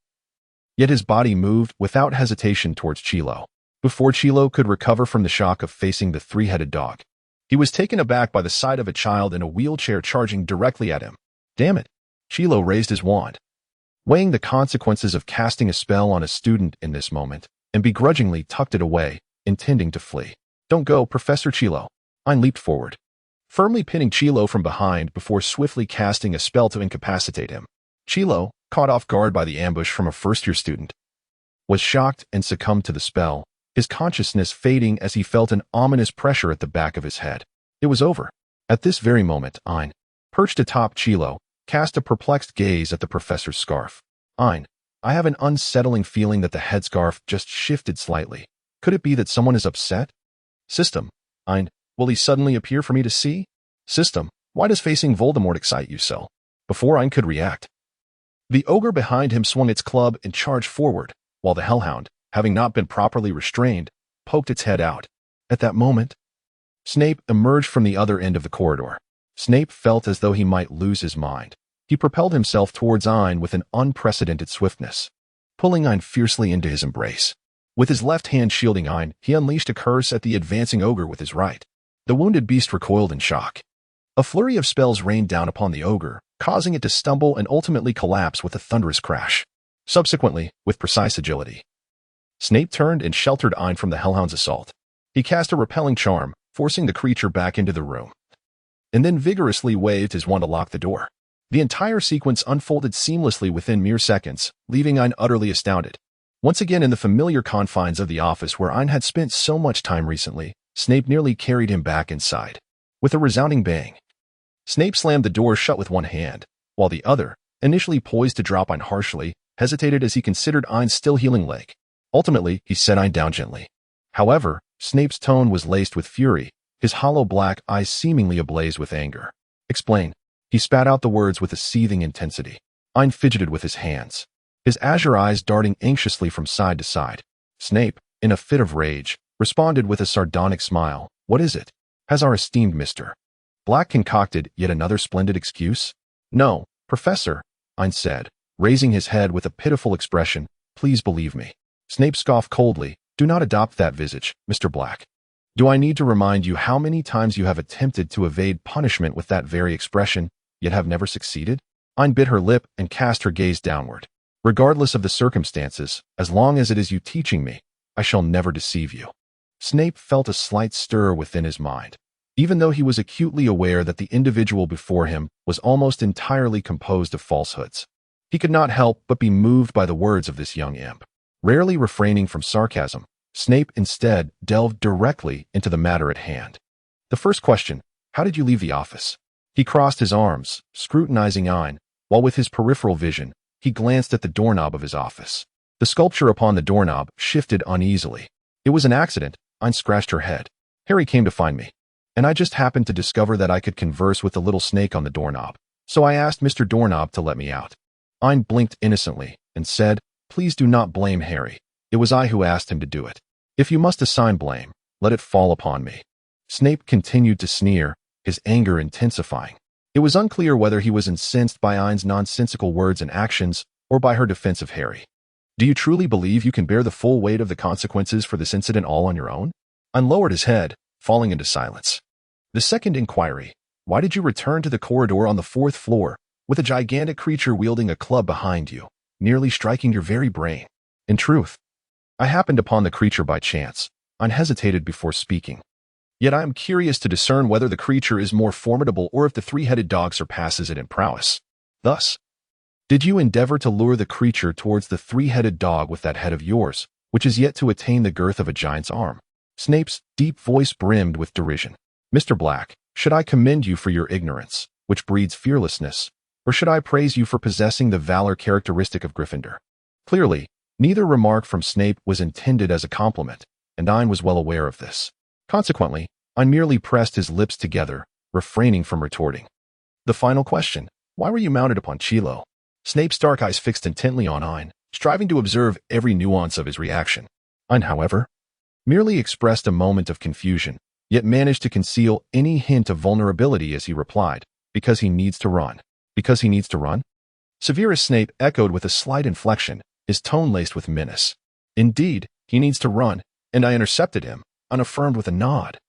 Yet his body moved without hesitation towards Chilo. Before Chilo could recover from the shock of facing the three-headed dog, he was taken aback by the sight of a child in a wheelchair charging directly at him. Damn it! Chilo raised his wand. weighing the consequences of casting a spell on a student in this moment, and begrudgingly tucked it away, intending to flee. "Don't go, Professor Chilo." Ain leaped forward, firmly pinning Chilo from behind before swiftly casting a spell to incapacitate him. Chilo, caught off guard by the ambush from a first-year student, was shocked and succumbed to the spell, his consciousness fading as he felt an ominous pressure at the back of his head. It was over. At this very moment, Ain, perched atop Chilo, cast a perplexed gaze at the professor's scarf. "Ain, I have an unsettling feeling that the headscarf just shifted slightly. Could it be that someone is upset?" "System, Ain, will he suddenly appear for me to see?" "System, why does facing Voldemort excite you so?" Before Ain could react, the ogre behind him swung its club and charged forward, while the hellhound, having not been properly restrained, poked its head out. At that moment, Snape emerged from the other end of the corridor. Snape felt as though he might lose his mind. He propelled himself towards Ain with an unprecedented swiftness, pulling Ain fiercely into his embrace. With his left hand shielding Ain, he unleashed a curse at the advancing ogre with his right. The wounded beast recoiled in shock. A flurry of spells rained down upon the ogre, causing it to stumble and ultimately collapse with a thunderous crash. Subsequently, with precise agility, Snape turned and sheltered Ain from the hellhound's assault. He cast a repelling charm, forcing the creature back into the room, and then vigorously waved his wand to lock the door. The entire sequence unfolded seamlessly within mere seconds, leaving Ain utterly astounded. Once again in the familiar confines of the office where Ain had spent so much time recently, Snape nearly carried him back inside. With a resounding bang, Snape slammed the door shut with one hand, while the other, initially poised to drop Ain harshly, hesitated as he considered Ain's still healing leg. Ultimately, he set Ain down gently. However, Snape's tone was laced with fury, his hollow black eyes seemingly ablaze with anger. "Explain." He spat out the words with a seething intensity. Ain fidgeted with his hands, his azure eyes darting anxiously from side to side. Snape, in a fit of rage, responded with a sardonic smile. "What is it? Has our esteemed Mr. Black concocted yet another splendid excuse?" "No, Professor," Ain said, raising his head with a pitiful expression. "Please believe me." Snape scoffed coldly. "Do not adopt that visage, Mr. Black. Do I need to remind you how many times you have attempted to evade punishment with that very expression, yet have never succeeded?" Ain bit her lip and cast her gaze downward. "Regardless of the circumstances, as long as it is you teaching me, I shall never deceive you." Snape felt a slight stir within his mind. Even though he was acutely aware that the individual before him was almost entirely composed of falsehoods, he could not help but be moved by the words of this young imp. Rarely refraining from sarcasm, Snape instead delved directly into the matter at hand. The first question, "How did you leave the office?" He crossed his arms, scrutinizing Ain, while with his peripheral vision, he glanced at the doorknob of his office. The sculpture upon the doorknob shifted uneasily. "It was an accident." Ain scratched her head. "Harry came to find me, and I just happened to discover that I could converse with the little snake on the doorknob. So I asked Mr. Doorknob to let me out." Ain blinked innocently and said, "Please do not blame Harry. It was I who asked him to do it. If you must assign blame, let it fall upon me." Snape continued to sneer, his anger intensifying. It was unclear whether he was incensed by Ain's nonsensical words and actions or by her defense of Harry. "Do you truly believe you can bear the full weight of the consequences for this incident all on your own?" Ain lowered his head, falling into silence. The second inquiry, "Why did you return to the corridor on the 4th floor with a gigantic creature wielding a club behind you, nearly striking your very brain?" "In truth, I happened upon the creature by chance." Ain hesitated before speaking. "Yet I am curious to discern whether the creature is more formidable or if the three-headed dog surpasses it in prowess. Thus, did you endeavor to lure the creature towards the three-headed dog with that head of yours, which is yet to attain the girth of a giant's arm?" Snape's deep voice brimmed with derision. "Mr. Black, should I commend you for your ignorance, which breeds fearlessness, or should I praise you for possessing the valor characteristic of Gryffindor?" Clearly, neither remark from Snape was intended as a compliment, and Ain was well aware of this. Consequently, Ain merely pressed his lips together, refraining from retorting. "The final question, why were you mounted upon Chilo?" Snape's dark eyes fixed intently on Ain, striving to observe every nuance of his reaction. Ain, however, merely expressed a moment of confusion, yet managed to conceal any hint of vulnerability as he replied, "Because he needs to run." "Because he needs to run?" Severus Snape echoed with a slight inflection, his tone laced with menace. "Indeed, he needs to run, and I intercepted him," Ain affirmed with a nod,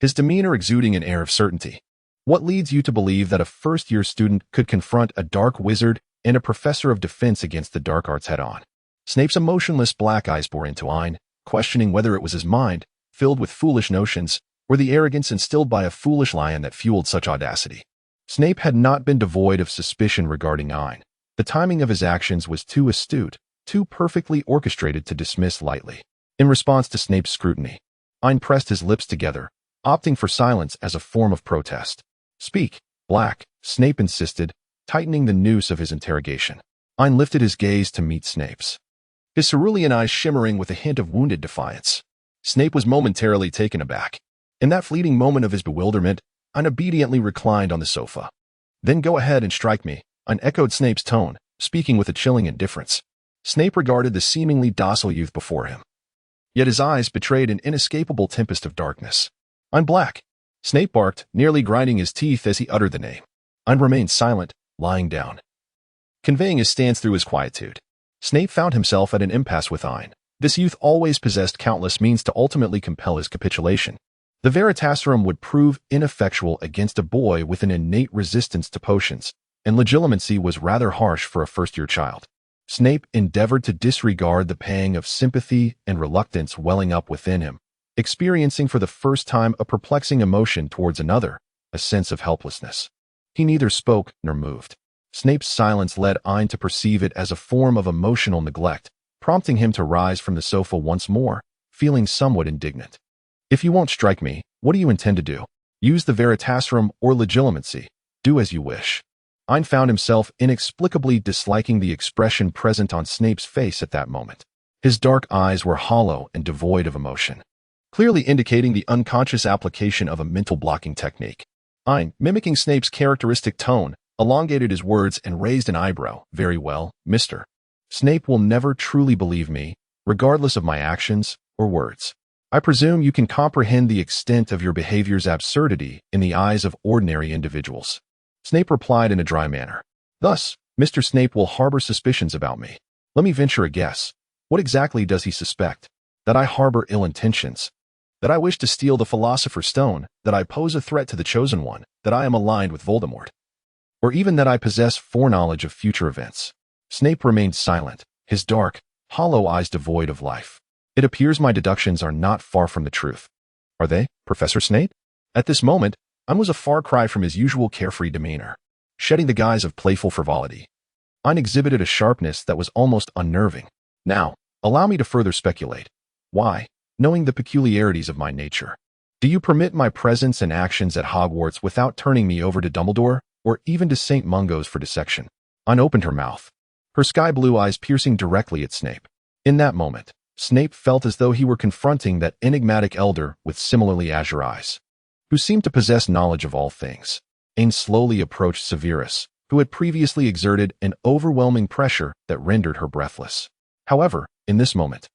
his demeanor exuding an air of certainty. "What leads you to believe that a first-year student could confront a dark wizard and a professor of defense against the dark arts head-on. Snape's emotionless black eyes bore into Ain, questioning whether it was his mind, filled with foolish notions, or the arrogance instilled by a foolish lion that fueled such audacity. Snape had not been devoid of suspicion regarding Ain. The timing of his actions was too astute, too perfectly orchestrated to dismiss lightly. In response to Snape's scrutiny, Ain pressed his lips together, opting for silence as a form of protest. "Speak, Black," Snape insisted, tightening the noose of his interrogation. Ain lifted his gaze to meet Snape's, his cerulean eyes shimmering with a hint of wounded defiance. Snape was momentarily taken aback. In that fleeting moment of his bewilderment, Ain obediently reclined on the sofa. "Then go ahead and strike me," Ain echoed Snape's tone, speaking with a chilling indifference. Snape regarded the seemingly docile youth before him. Yet his eyes betrayed an inescapable tempest of darkness. "I'm Black," Snape barked, nearly grinding his teeth as he uttered the name. Ain remained silent, lying down, conveying his stance through his quietude. Snape found himself at an impasse with Ain. This youth always possessed countless means to ultimately compel his capitulation. The Veritaserum would prove ineffectual against a boy with an innate resistance to potions, and legitimacy was rather harsh for a first-year child. Snape endeavored to disregard the pang of sympathy and reluctance welling up within him, experiencing for the first time a perplexing emotion towards another, a sense of helplessness. He neither spoke nor moved. Snape's silence led Ain to perceive it as a form of emotional neglect, prompting him to rise from the sofa once more, feeling somewhat indignant. "If you won't strike me, what do you intend to do? Use the Veritaserum or legitimacy. Do as you wish." Ain found himself inexplicably disliking the expression present on Snape's face at that moment. His dark eyes were hollow and devoid of emotion, clearly indicating the unconscious application of a mental blocking technique. Ain, mimicking Snape's characteristic tone, elongated his words and raised an eyebrow. "Very well, Mr. Snape will never truly believe me, regardless of my actions or words. I presume you can comprehend the extent of your behavior's absurdity in the eyes of ordinary individuals." Snape replied in a dry manner. "Thus, Mr. Snape will harbor suspicions about me. Let me venture a guess. What exactly does he suspect? That I harbor ill intentions? That I wish to steal the Philosopher's Stone? That I pose a threat to the Chosen One? That I am aligned with Voldemort? Or even that I possess foreknowledge of future events?" Snape remained silent, his dark, hollow eyes devoid of life. "It appears my deductions are not far from the truth." "Are they, Professor Snape?" At this moment, Ain was a far cry from his usual carefree demeanor, shedding the guise of playful frivolity. Ain exhibited a sharpness that was almost unnerving. "Now, allow me to further speculate. Why, knowing the peculiarities of my nature, do you permit my presence and actions at Hogwarts without turning me over to Dumbledore, or even to St. Mungo's for dissection?" Ain opened her mouth, her sky-blue eyes piercing directly at Snape. In that moment, Snape felt as though he were confronting that enigmatic elder with similarly azure eyes, who seemed to possess knowledge of all things. Ain slowly approached Severus, who had previously exerted an overwhelming pressure that rendered her breathless. However, in this moment,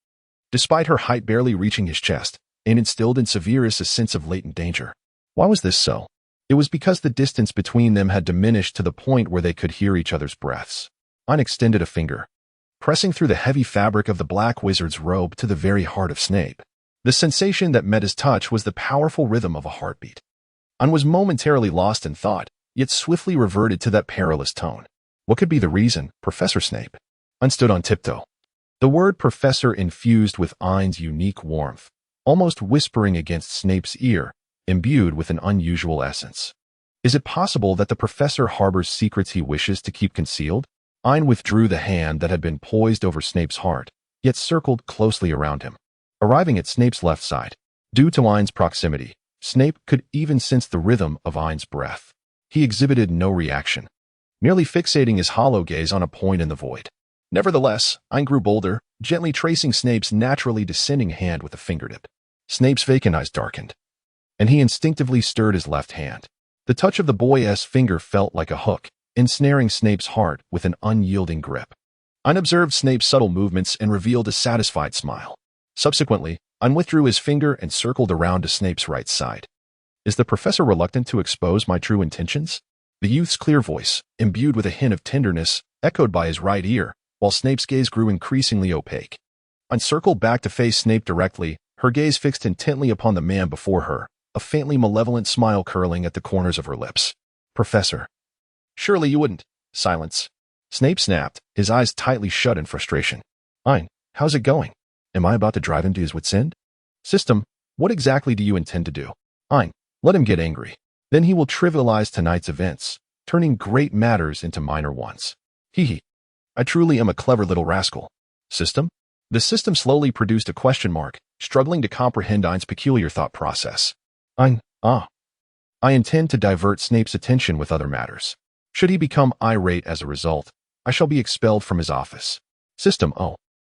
despite her height barely reaching his chest, Ain instilled in Severus a sense of latent danger. Why was this so? It was because the distance between them had diminished to the point where they could hear each other's breaths. Ain extended a finger, pressing through the heavy fabric of the Black Wizard's robe to the very heart of Snape. The sensation that met his touch was the powerful rhythm of a heartbeat. Ain was momentarily lost in thought, yet swiftly reverted to that perilous tone. What could be the reason, Professor Snape? Ain stood on tiptoe, the word professor infused with Ain's unique warmth, almost whispering against Snape's ear, imbued with an unusual essence. Is it possible that the professor harbors secrets he wishes to keep concealed? Ain withdrew the hand that had been poised over Snape's heart, yet circled closely around him. Arriving at Snape's left side, due to Ain's proximity, Snape could even sense the rhythm of Ain's breath. He exhibited no reaction, merely fixating his hollow gaze on a point in the void. Nevertheless, Ain grew bolder, gently tracing Snape's naturally descending hand with a fingertip. Snape's vacant eyes darkened, and he instinctively stirred his left hand. The touch of the boy's finger felt like a hook, ensnaring Snape's heart with an unyielding grip. Ain observed Snape's subtle movements and revealed a satisfied smile. Subsequently, Ain withdrew his finger and circled around to Snape's right side. "Is the professor reluctant to expose my true intentions?" The youth's clear voice, imbued with a hint of tenderness, echoed by his right ear, while Snape's gaze grew increasingly opaque. Ain circled back to face Snape directly, her gaze fixed intently upon the man before her, a faintly malevolent smile curling at the corners of her lips. "Professor, surely you wouldn't." Silence. Snape snapped, his eyes tightly shut in frustration. Ain, how's it going? Am I about to drive him to his wit's end? System, what exactly do you intend to do? Ain, let him get angry. Then he will trivialize tonight's events, turning great matters into minor ones. Hee. I truly am a clever little rascal. System? The system slowly produced a question mark, struggling to comprehend Ain's peculiar thought process. Ain, I intend to divert Snape's attention with other matters. Should he become irate as a result, I shall be expelled from his office. System,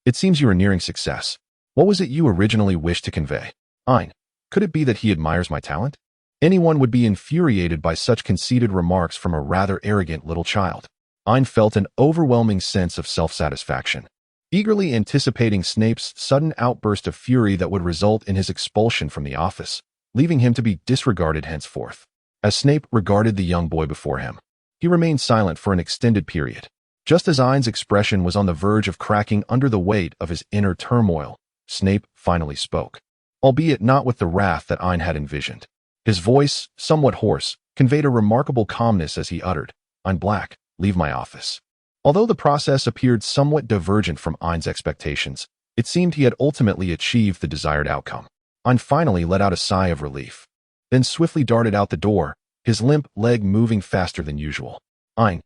it seems you are nearing success. What was it you originally wished to convey? Ain, could it be that he admires my talent? Anyone would be infuriated by such conceited remarks from a rather arrogant little child. Ain felt an overwhelming sense of self-satisfaction, eagerly anticipating Snape's sudden outburst of fury that would result in his expulsion from the office, leaving him to be disregarded henceforth. As Snape regarded the young boy before him, he remained silent for an extended period. Just as Ain's expression was on the verge of cracking under the weight of his inner turmoil, Snape finally spoke, albeit not with the wrath that Ain had envisioned. His voice, somewhat hoarse, conveyed a remarkable calmness as he uttered, Ain Black, leave my office. Although the process appeared somewhat divergent from Ain's expectations, it seemed he had ultimately achieved the desired outcome. Ain finally let out a sigh of relief, then swiftly darted out the door, his limp leg moving faster than usual. Ain,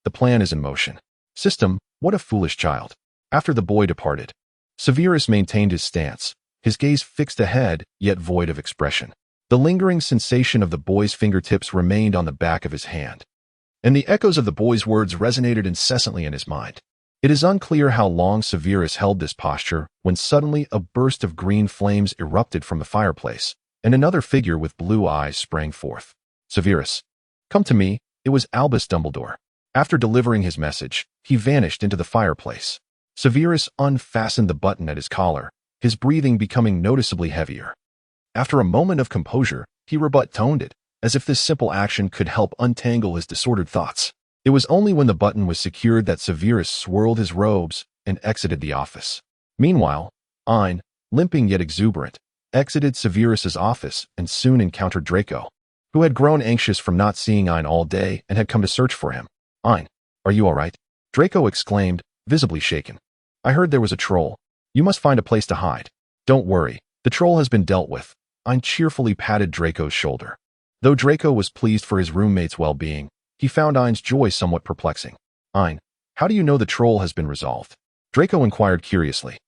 the plan is in motion. System, what a foolish child. After the boy departed, Severus maintained his stance, his gaze fixed ahead, yet void of expression. The lingering sensation of the boy's fingertips remained on the back of his hand, and the echoes of the boy's words resonated incessantly in his mind. It is unclear how long Severus held this posture when suddenly a burst of green flames erupted from the fireplace, and another figure with blue eyes sprang forth. Severus, come to me. It was Albus Dumbledore. After delivering his message, he vanished into the fireplace. Severus unfastened the button at his collar, his breathing becoming noticeably heavier. After a moment of composure, he rebut-toned it, as if this simple action could help untangle his disordered thoughts. It was only when the button was secured that Severus swirled his robes and exited the office. Meanwhile, Ain, limping yet exuberant, exited Severus's office and soon encountered Draco, who had grown anxious from not seeing Ain all day and had come to search for him. Ain, are you all right? Draco exclaimed, visibly shaken. I heard there was a troll. You must find a place to hide. Don't worry, the troll has been dealt with. Ain cheerfully patted Draco's shoulder. Though Draco was pleased for his roommate's well-being, he found Ain's joy somewhat perplexing. Ain, how do you know the troll has been resolved? Draco inquired curiously.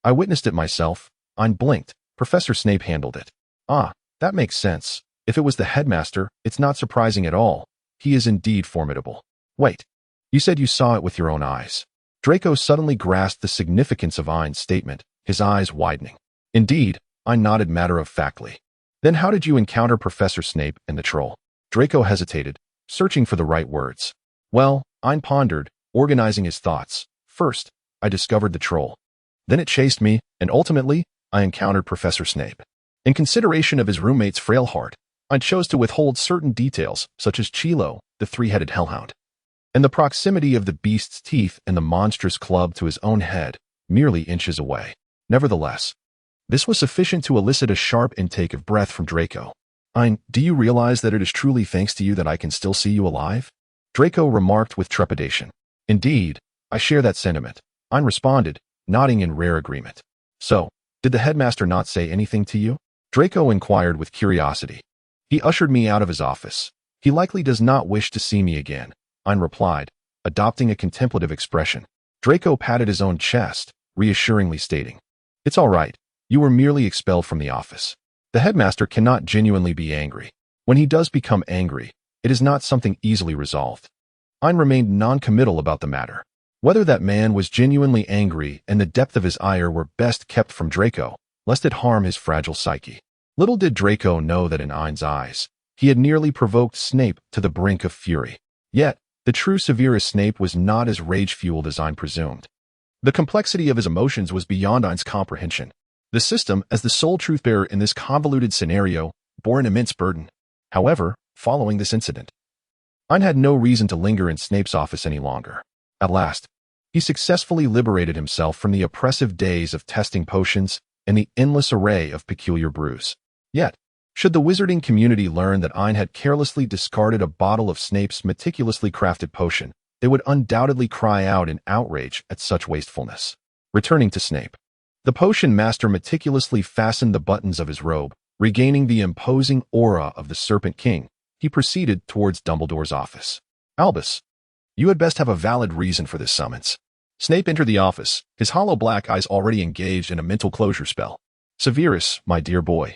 I witnessed it myself. Ain blinked. Professor Snape handled it. Ah, that makes sense. If it was the headmaster, it's not surprising at all. He is indeed formidable. Wait, you said you saw it with your own eyes. Draco suddenly grasped the significance of Ain's statement, his eyes widening. Indeed, Ain nodded matter-of-factly. Then how did you encounter Professor Snape and the troll? Draco hesitated, searching for the right words. Well, Ain pondered, organizing his thoughts. First, I discovered the troll. Then it chased me, and ultimately, I encountered Professor Snape. In consideration of his roommate's frail heart, Ain chose to withhold certain details, such as Chilo, the three-headed hellhound, and the proximity of the beast's teeth and the monstrous club to his own head, merely inches away. Nevertheless, this was sufficient to elicit a sharp intake of breath from Draco. Ain, do you realize that it is truly thanks to you that I can still see you alive? Draco remarked with trepidation. Indeed, I share that sentiment. Ain responded, nodding in rare agreement. So, did the headmaster not say anything to you? Draco inquired with curiosity. He ushered me out of his office. He likely does not wish to see me again, Ain replied, adopting a contemplative expression. Draco patted his own chest, reassuringly stating, It's all right. You were merely expelled from the office. The headmaster cannot genuinely be angry. When he does become angry, it is not something easily resolved. Ain remained non-committal about the matter. Whether that man was genuinely angry and the depth of his ire were best kept from Draco, lest it harm his fragile psyche. Little did Draco know that in Ain's eyes, he had nearly provoked Snape to the brink of fury. Yet, the true Severus Snape was not as rage-fueled as Ain presumed. The complexity of his emotions was beyond Ain's comprehension. The system, as the sole truth-bearer in this convoluted scenario, bore an immense burden. However, following this incident, Ain had no reason to linger in Snape's office any longer. At last, he successfully liberated himself from the oppressive days of testing potions and the endless array of peculiar brews. Yet, should the wizarding community learn that Ain had carelessly discarded a bottle of Snape's meticulously crafted potion, they would undoubtedly cry out in outrage at such wastefulness. Returning to Snape. The potion master meticulously fastened the buttons of his robe. Regaining the imposing aura of the Serpent King, he proceeded towards Dumbledore's office. Albus, you had best have a valid reason for this summons. Snape entered the office, his hollow black eyes already engaged in a mental closure spell. Severus, my dear boy.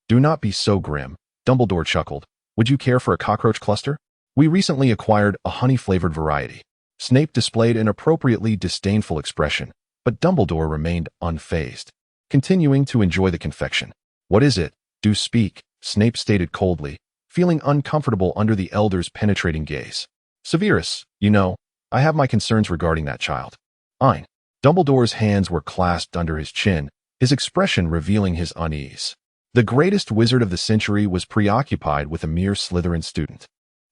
Do not be so grim, Dumbledore chuckled. Would you care for a cockroach cluster? We recently acquired a honey-flavored variety. Snape displayed an appropriately disdainful expression, but Dumbledore remained unfazed, continuing to enjoy the confection. What is it? Do speak, Snape stated coldly, feeling uncomfortable under the elder's penetrating gaze. Severus, you know, I have my concerns regarding that child. Ain. Dumbledore's hands were clasped under his chin, his expression revealing his unease. The greatest wizard of the century was preoccupied with a mere Slytherin student.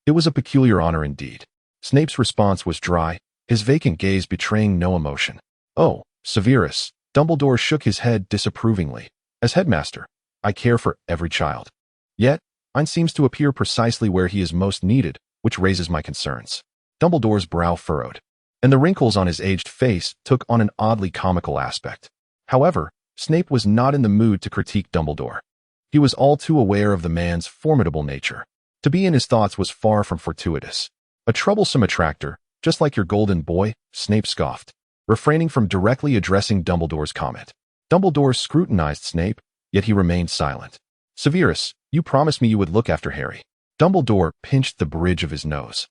It was a peculiar honor indeed. Snape's response was dry, his vacant gaze betraying no emotion. Oh, Severus, Dumbledore shook his head disapprovingly. As headmaster, I care for every child. Yet, Ain seems to appear precisely where he is most needed, which raises my concerns. Dumbledore's brow furrowed, and the wrinkles on his aged face took on an oddly comical aspect. However, Snape was not in the mood to critique Dumbledore. He was all too aware of the man's formidable nature. To be in his thoughts was far from fortuitous. A troublesome attractor, just like your golden boy, Snape scoffed, refraining from directly addressing Dumbledore's comment. Dumbledore scrutinized Snape, yet he remained silent. Severus, you promised me you would look after Harry. Dumbledore pinched the bridge of his nose.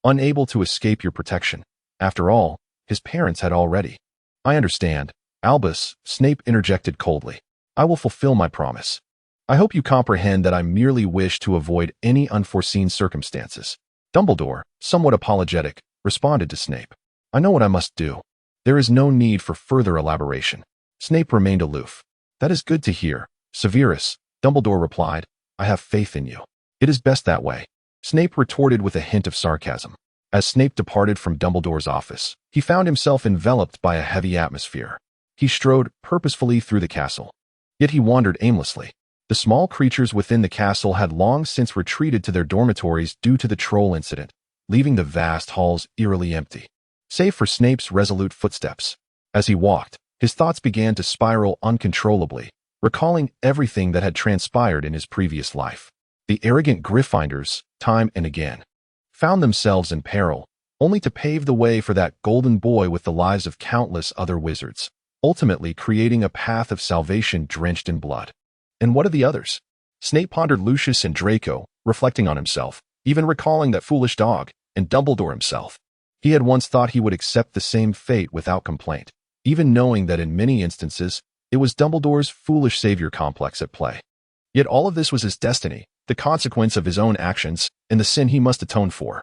Unable to escape your protection. After all, his parents had already. I understand. Albus, Snape interjected coldly. I will fulfill my promise. I hope you comprehend that I merely wish to avoid any unforeseen circumstances. Dumbledore, somewhat apologetic, responded to Snape. I know what I must do. There is no need for further elaboration. Snape remained aloof. That is good to hear, Severus, Dumbledore replied. I have faith in you. It is best that way. Snape retorted with a hint of sarcasm. As Snape departed from Dumbledore's office, he found himself enveloped by a heavy atmosphere. He strode purposefully through the castle. Yet he wandered aimlessly. The small creatures within the castle had long since retreated to their dormitories due to the troll incident, leaving the vast halls eerily empty, save for Snape's resolute footsteps. As he walked, his thoughts began to spiral uncontrollably, recalling everything that had transpired in his previous life. The arrogant Gryffindors, time and again, found themselves in peril, only to pave the way for that golden boy with the lives of countless other wizards, ultimately creating a path of salvation drenched in blood. And what of the others? Snape pondered Lucius and Draco, reflecting on himself, even recalling that foolish dog, and Dumbledore himself. He had once thought he would accept the same fate without complaint, even knowing that in many instances, it was Dumbledore's foolish savior complex at play. Yet all of this was his destiny, the consequence of his own actions, and the sin he must atone for.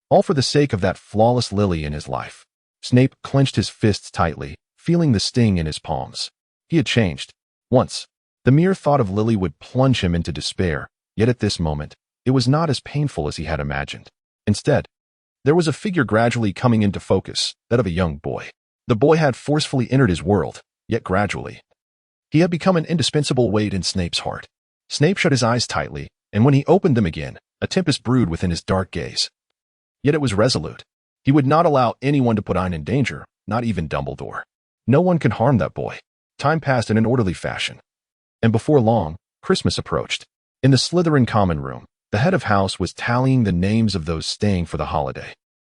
All for the sake of that flawless lily in his life. Snape clenched his fists tightly, feeling the sting in his palms. He had changed. Once, the mere thought of Lily would plunge him into despair, yet at this moment, it was not as painful as he had imagined. Instead, there was a figure gradually coming into focus, that of a young boy. The boy had forcefully entered his world, yet gradually, he had become an indispensable weight in Snape's heart. Snape shut his eyes tightly, and when he opened them again, a tempest brewed within his dark gaze. Yet it was resolute. He would not allow anyone to put Ain in danger, not even Dumbledore. No one could harm that boy. Time passed in an orderly fashion. And before long, Christmas approached. In the Slytherin common room, the head of house was tallying the names of those staying for the holiday.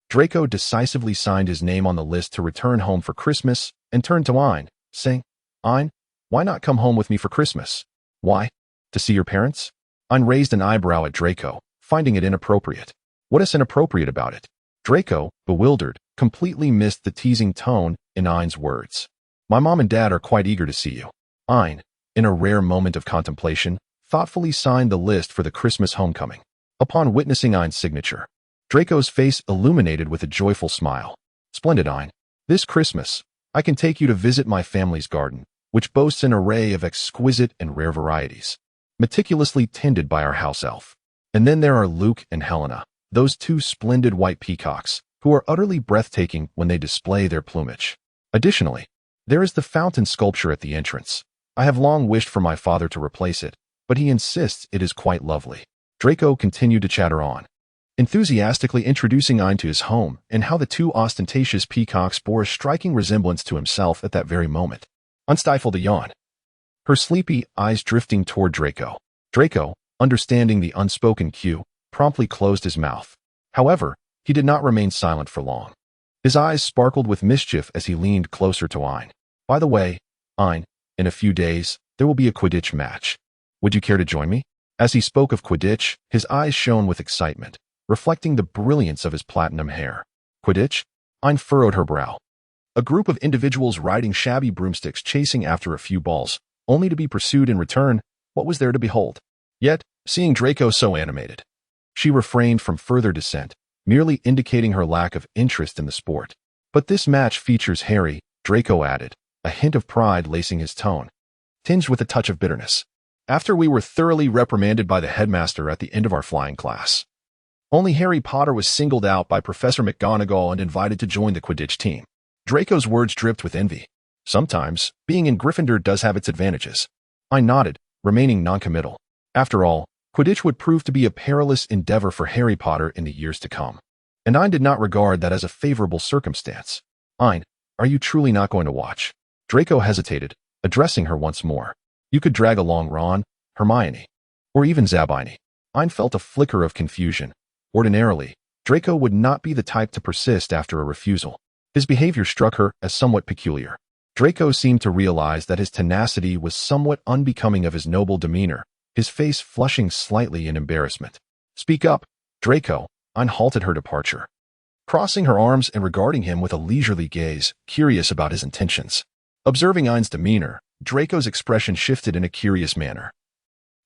Draco decisively signed his name on the list to return home for Christmas and turned to Ain, saying, Ain, why not come home with me for Christmas? Why? To see your parents? Ain raised an eyebrow at Draco, finding it inappropriate. What is inappropriate about it? Draco, bewildered, completely missed the teasing tone in Ain's words. My mom and dad are quite eager to see you. Ain, in a rare moment of contemplation, thoughtfully signed the list for the Christmas homecoming. Upon witnessing Ain's signature, Draco's face illuminated with a joyful smile. Splendid, Ain. This Christmas, I can take you to visit my family's garden, which boasts an array of exquisite and rare varieties, meticulously tended by our house elf. And then there are Luke and Helena, those two splendid white peacocks, who are utterly breathtaking when they display their plumage. Additionally, there is the fountain sculpture at the entrance. I have long wished for my father to replace it, but he insists it is quite lovely. Draco continued to chatter on. enthusiastically introducing Ain to his home and how the two ostentatious peacocks bore a striking resemblance to himself at that very moment. Ain stifled a yawn, her sleepy eyes drifting toward Draco. Draco, understanding the unspoken cue, promptly closed his mouth. However, he did not remain silent for long. His eyes sparkled with mischief as he leaned closer to Ain. By the way, Ain, in a few days, there will be a Quidditch match. Would you care to join me? As he spoke of Quidditch, his eyes shone with excitement, reflecting the brilliance of his platinum hair. Quidditch? Ain furrowed her brow. A group of individuals riding shabby broomsticks chasing after a few balls, only to be pursued in return. What was there to behold? Yet, seeing Draco so animated, she refrained from further dissent, merely indicating her lack of interest in the sport. But this match features Harry, Draco added, a hint of pride lacing his tone, tinged with a touch of bitterness. After we were thoroughly reprimanded by the headmaster at the end of our flying class, only Harry Potter was singled out by Professor McGonagall and invited to join the Quidditch team. Draco's words dripped with envy. Sometimes, being in Gryffindor does have its advantages. I nodded, remaining noncommittal. After all, Quidditch would prove to be a perilous endeavor for Harry Potter in the years to come, and I did not regard that as a favorable circumstance. Ain, are you truly not going to watch? Draco hesitated, addressing her once more. You could drag along Ron, Hermione, or even Zabini. Ain felt a flicker of confusion. Ordinarily, Draco would not be the type to persist after a refusal. His behavior struck her as somewhat peculiar. Draco seemed to realize that his tenacity was somewhat unbecoming of his noble demeanor, his face flushing slightly in embarrassment. Speak up, Draco. Ain halted her departure, crossing her arms and regarding him with a leisurely gaze, curious about his intentions. Observing Ain's demeanor, Draco's expression shifted in a curious manner,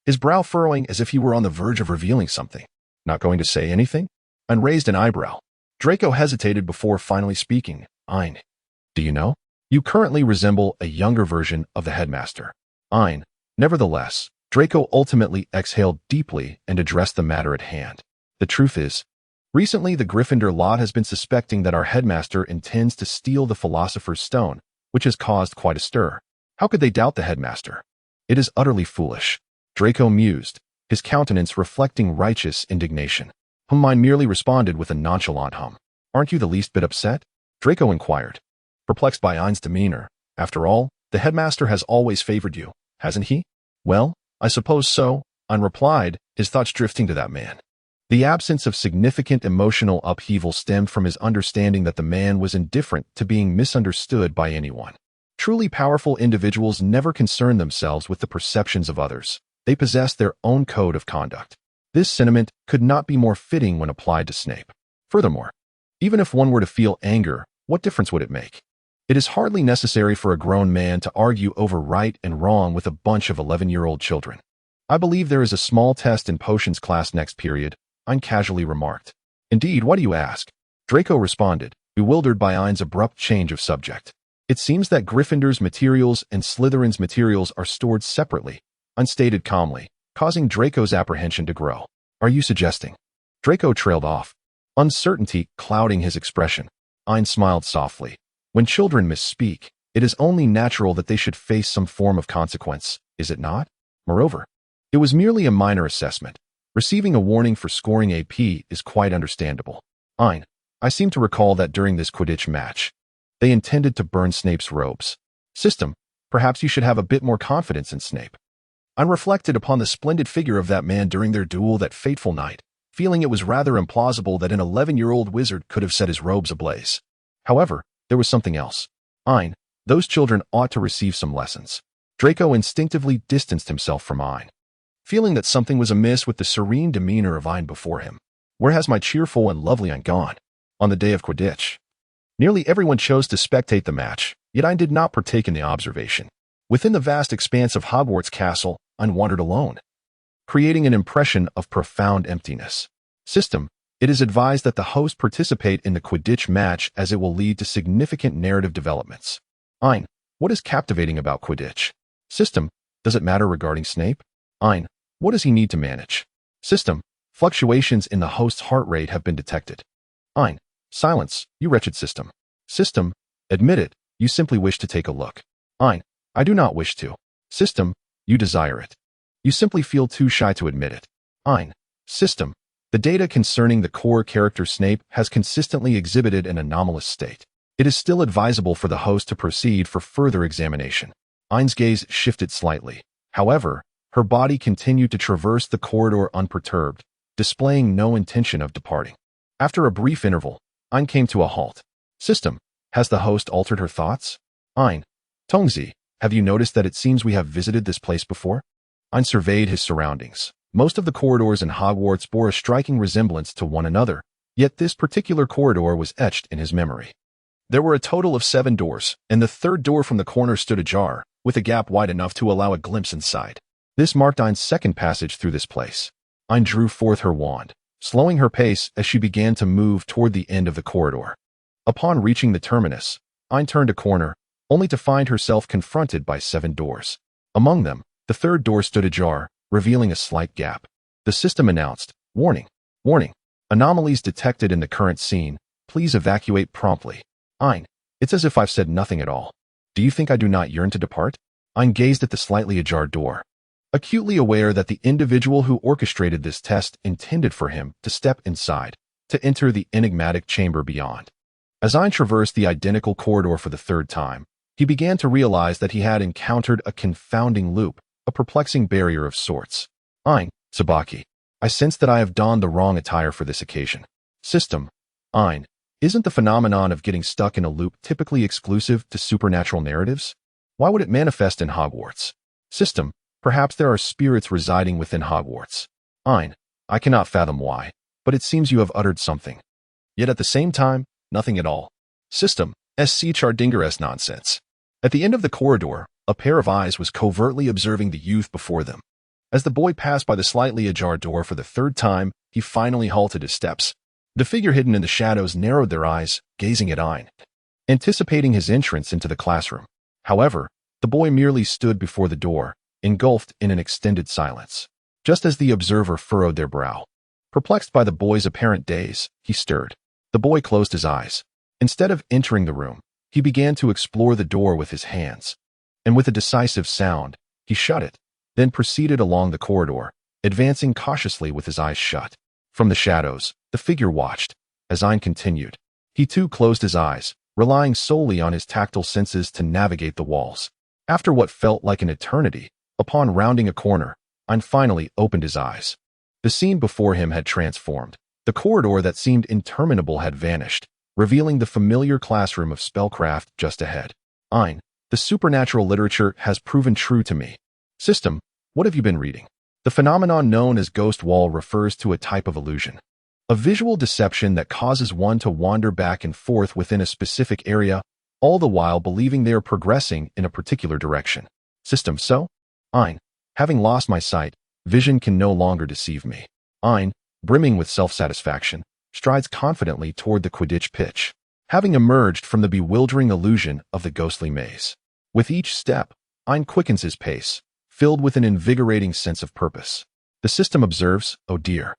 his brow furrowing as if he were on the verge of revealing something. Not going to say anything? Ain raised an eyebrow. Draco hesitated before finally speaking. Ain, do you know? You currently resemble a younger version of the headmaster. Ain, nevertheless, Draco ultimately exhaled deeply and addressed the matter at hand. The truth is, recently the Gryffindor lot has been suspecting that our headmaster intends to steal the Philosopher's Stone, which has caused quite a stir. How could they doubt the headmaster? It is utterly foolish. Draco mused, his countenance reflecting righteous indignation. Ain merely responded with a nonchalant hum. Aren't you the least bit upset? Draco inquired, perplexed by Ain's demeanor. After all, the headmaster has always favored you, hasn't he? Well, I suppose so, Ain replied, his thoughts drifting to that man. The absence of significant emotional upheaval stemmed from his understanding that the man was indifferent to being misunderstood by anyone. Truly powerful individuals never concern themselves with the perceptions of others. They possess their own code of conduct. This sentiment could not be more fitting when applied to Snape. Furthermore, even if one were to feel anger, what difference would it make? It is hardly necessary for a grown man to argue over right and wrong with a bunch of 11-year-old children. I believe there is a small test in potions class next period, Ain casually remarked. Indeed, why do you ask? Draco responded, bewildered by Ain's abrupt change of subject. It seems that Gryffindor's materials and Slytherin's materials are stored separately, Ain stated calmly, causing Draco's apprehension to grow. Are you suggesting? Draco trailed off, uncertainty clouding his expression. Ain smiled softly. When children misspeak, it is only natural that they should face some form of consequence, is it not? Moreover, it was merely a minor assessment. Receiving a warning for scoring AP is quite understandable. Ain, I seem to recall that during this Quidditch match, they intended to burn Snape's robes. System, perhaps you should have a bit more confidence in Snape. Ain reflected upon the splendid figure of that man during their duel that fateful night, feeling it was rather implausible that an 11-year-old wizard could have set his robes ablaze. However, there was something else. Ain, those children ought to receive some lessons. Draco instinctively distanced himself from Ain, feeling that something was amiss with the serene demeanor of Ain before him. Where has my cheerful and lovely Ain gone? On the day of Quidditch, nearly everyone chose to spectate the match, yet Ain did not partake in the observation. Within the vast expanse of Hogwarts Castle, Ain wandered alone, creating an impression of profound emptiness. System, it is advised that the host participate in the Quidditch match as it will lead to significant narrative developments. Ain, what is captivating about Quidditch? System, does it matter regarding Snape? Ain, what does he need to manage? System, fluctuations in the host's heart rate have been detected. Ain, silence, you wretched system. System, admit it, you simply wish to take a look. Ain, I do not wish to. System, you desire it. You simply feel too shy to admit it. Ain, system, The data concerning the core character Snape has consistently exhibited an anomalous state. It is still advisable for the host to proceed for further examination. Ain's gaze shifted slightly. However, her body continued to traverse the corridor unperturbed, displaying no intention of departing. After a brief interval, Ain came to a halt. System, has the host altered her thoughts? Ain, Tongzi, have you noticed that it seems we have visited this place before? Ain surveyed his surroundings. Most of the corridors in Hogwarts bore a striking resemblance to one another, yet this particular corridor was etched in his memory. There were a total of 7 doors, and the third door from the corner stood ajar, with a gap wide enough to allow a glimpse inside. This marked Ain's second passage through this place. Ain drew forth her wand, slowing her pace as she began to move toward the end of the corridor. Upon reaching the terminus, Ain turned a corner, only to find herself confronted by 7 doors. Among them, the third door stood ajar, revealing a slight gap. The system announced, "Warning, warning, anomalies detected in the current scene. Please evacuate promptly." Ain, it's as if I've said nothing at all. Do you think I do not yearn to depart? Ain gazed at the slightly ajar door, acutely aware that the individual who orchestrated this test intended for him to step inside, to enter the enigmatic chamber beyond. As Ain traversed the identical corridor for the third time, he began to realize that he had encountered a confounding loop, a perplexing barrier of sorts. Ain, Sabaki, I sense that I have donned the wrong attire for this occasion. System, Ain, isn't the phenomenon of getting stuck in a loop typically exclusive to supernatural narratives? Why would it manifest in Hogwarts? System, perhaps there are spirits residing within Hogwarts. Ain, I cannot fathom why, but it seems you have uttered something. Yet at the same time, nothing at all. System, SC Chardinger's nonsense. At the end of the corridor, a pair of eyes was covertly observing the youth before them. As the boy passed by the slightly ajar door for the third time, he finally halted his steps. The figure hidden in the shadows narrowed their eyes, gazing at Ain, anticipating his entrance into the classroom. However, the boy merely stood before the door, engulfed in an extended silence. Just as the observer furrowed their brow, perplexed by the boy's apparent daze, he stirred. The boy closed his eyes. Instead of entering the room, he began to explore the door with his hands, and with a decisive sound, he shut it, then proceeded along the corridor, advancing cautiously with his eyes shut. From the shadows, the figure watched. As Ain continued, he too closed his eyes, relying solely on his tactile senses to navigate the walls. After what felt like an eternity, upon rounding a corner, Ain finally opened his eyes. The scene before him had transformed. The corridor that seemed interminable had vanished, revealing the familiar classroom of spellcraft just ahead. Ain, the supernatural literature has proven true to me. System, what have you been reading? The phenomenon known as ghost wall refers to a type of illusion, a visual deception that causes one to wander back and forth within a specific area, all the while believing they are progressing in a particular direction. System, so? Ain, having lost my sight, vision can no longer deceive me. Ain, brimming with self-satisfaction, strides confidently toward the Quidditch pitch, having emerged from the bewildering illusion of the ghostly maze. With each step, Ain quickens his pace, filled with an invigorating sense of purpose. The system observes, oh dear.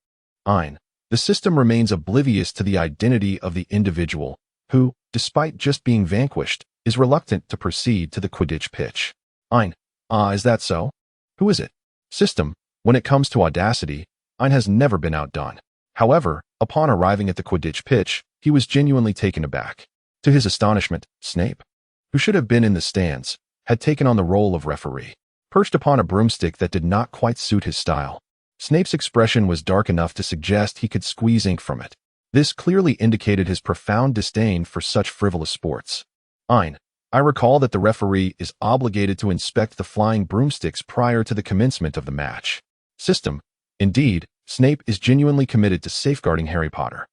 Ain, the system remains oblivious to the identity of the individual, who, despite just being vanquished, is reluctant to proceed to the Quidditch pitch. Ain, is that so? Who is it? System, when it comes to audacity, Ain has never been outdone. However, upon arriving at the Quidditch pitch, he was genuinely taken aback. To his astonishment, Snape, who should have been in the stands, had taken on the role of referee, perched upon a broomstick that did not quite suit his style. Snape's expression was dark enough to suggest he could squeeze ink from it. This clearly indicated his profound disdain for such frivolous sports. Ain, I recall that the referee is obligated to inspect the flying broomsticks prior to the commencement of the match. System, indeed, Snape is genuinely committed to safeguarding Harry Potter.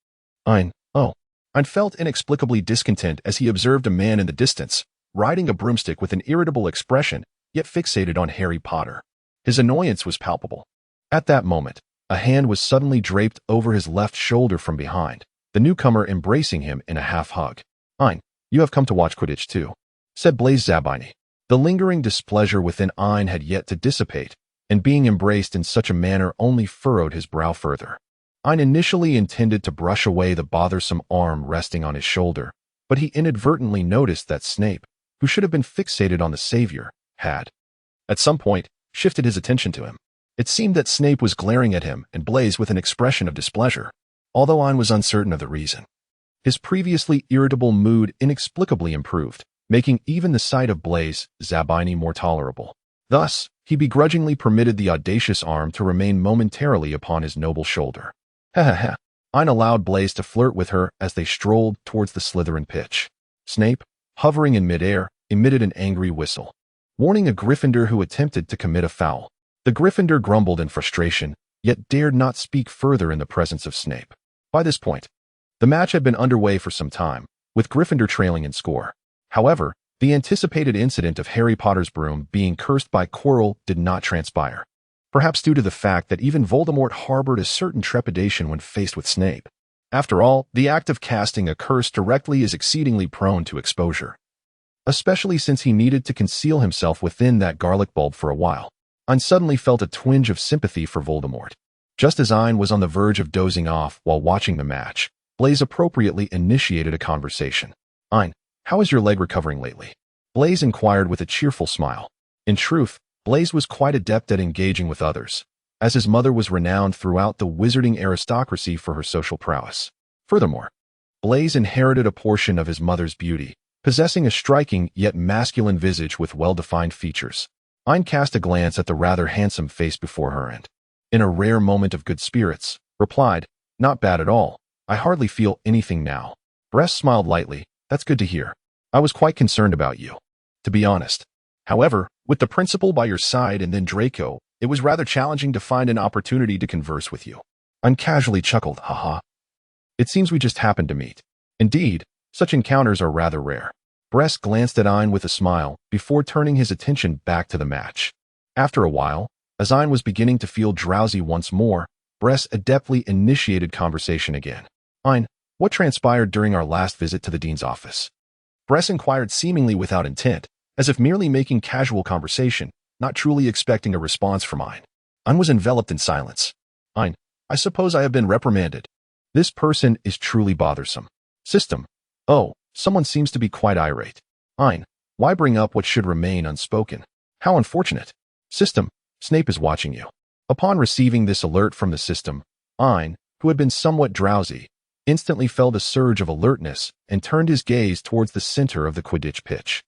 Ain felt inexplicably discontent as he observed a man in the distance, riding a broomstick with an irritable expression, yet fixated on Harry Potter. His annoyance was palpable. At that moment, a hand was suddenly draped over his left shoulder from behind, the newcomer embracing him in a half-hug. Ain, you have come to watch Quidditch too, said Blaise Zabini. The lingering displeasure within Ain had yet to dissipate, and being embraced in such a manner only furrowed his brow further. Ain initially intended to brush away the bothersome arm resting on his shoulder, but he inadvertently noticed that Snape, who should have been fixated on the savior, had, at some point, shifted his attention to him. It seemed that Snape was glaring at him and Blaise with an expression of displeasure, although Ain was uncertain of the reason. His previously irritable mood inexplicably improved, making even the sight of Blaise Zabini more tolerable. Thus, he begrudgingly permitted the audacious arm to remain momentarily upon his noble shoulder. Ha. Ain allowed Blaise to flirt with her as they strolled towards the Slytherin pitch. Snape, hovering in midair, emitted an angry whistle, warning a Gryffindor who attempted to commit a foul. The Gryffindor grumbled in frustration, yet dared not speak further in the presence of Snape. By this point, the match had been underway for some time, with Gryffindor trailing in score. However, the anticipated incident of Harry Potter's broom being cursed by Quirrell did not transpire, perhaps due to the fact that even Voldemort harbored a certain trepidation when faced with Snape. After all, the act of casting a curse directly is exceedingly prone to exposure, especially since he needed to conceal himself within that garlic bulb for a while. Ain suddenly felt a twinge of sympathy for Voldemort. Just as Ain was on the verge of dozing off while watching the match, Blaise appropriately initiated a conversation. Ain, how is your leg recovering lately? Blaise inquired with a cheerful smile. In truth, Blaise was quite adept at engaging with others, as his mother was renowned throughout the wizarding aristocracy for her social prowess. Furthermore, Blaise inherited a portion of his mother's beauty, possessing a striking yet masculine visage with well-defined features. Ain cast a glance at the rather handsome face before her and, in a rare moment of good spirits, replied, "Not bad at all. I hardly feel anything now." Bress smiled lightly. "That's good to hear. I was quite concerned about you, to be honest. However, with the principal by your side and then Draco, it was rather challenging to find an opportunity to converse with you." Ain casually chuckled, "Haha. It seems we just happened to meet." Indeed, such encounters are rather rare. Bress glanced at Ain with a smile before turning his attention back to the match. After a while, as Ain was beginning to feel drowsy once more, Bress adeptly initiated conversation again. "Ain, what transpired during our last visit to the dean's office?" Bress inquired seemingly without intent, as if merely making casual conversation, not truly expecting a response from Ain. Ain was enveloped in silence. "Ain, I suppose I have been reprimanded. This person is truly bothersome. System. Oh, someone seems to be quite irate. Ain, why bring up what should remain unspoken? How unfortunate. System. Snape is watching you." Upon receiving this alert from the system, Ain, who had been somewhat drowsy, instantly felt a surge of alertness and turned his gaze towards the center of the Quidditch pitch.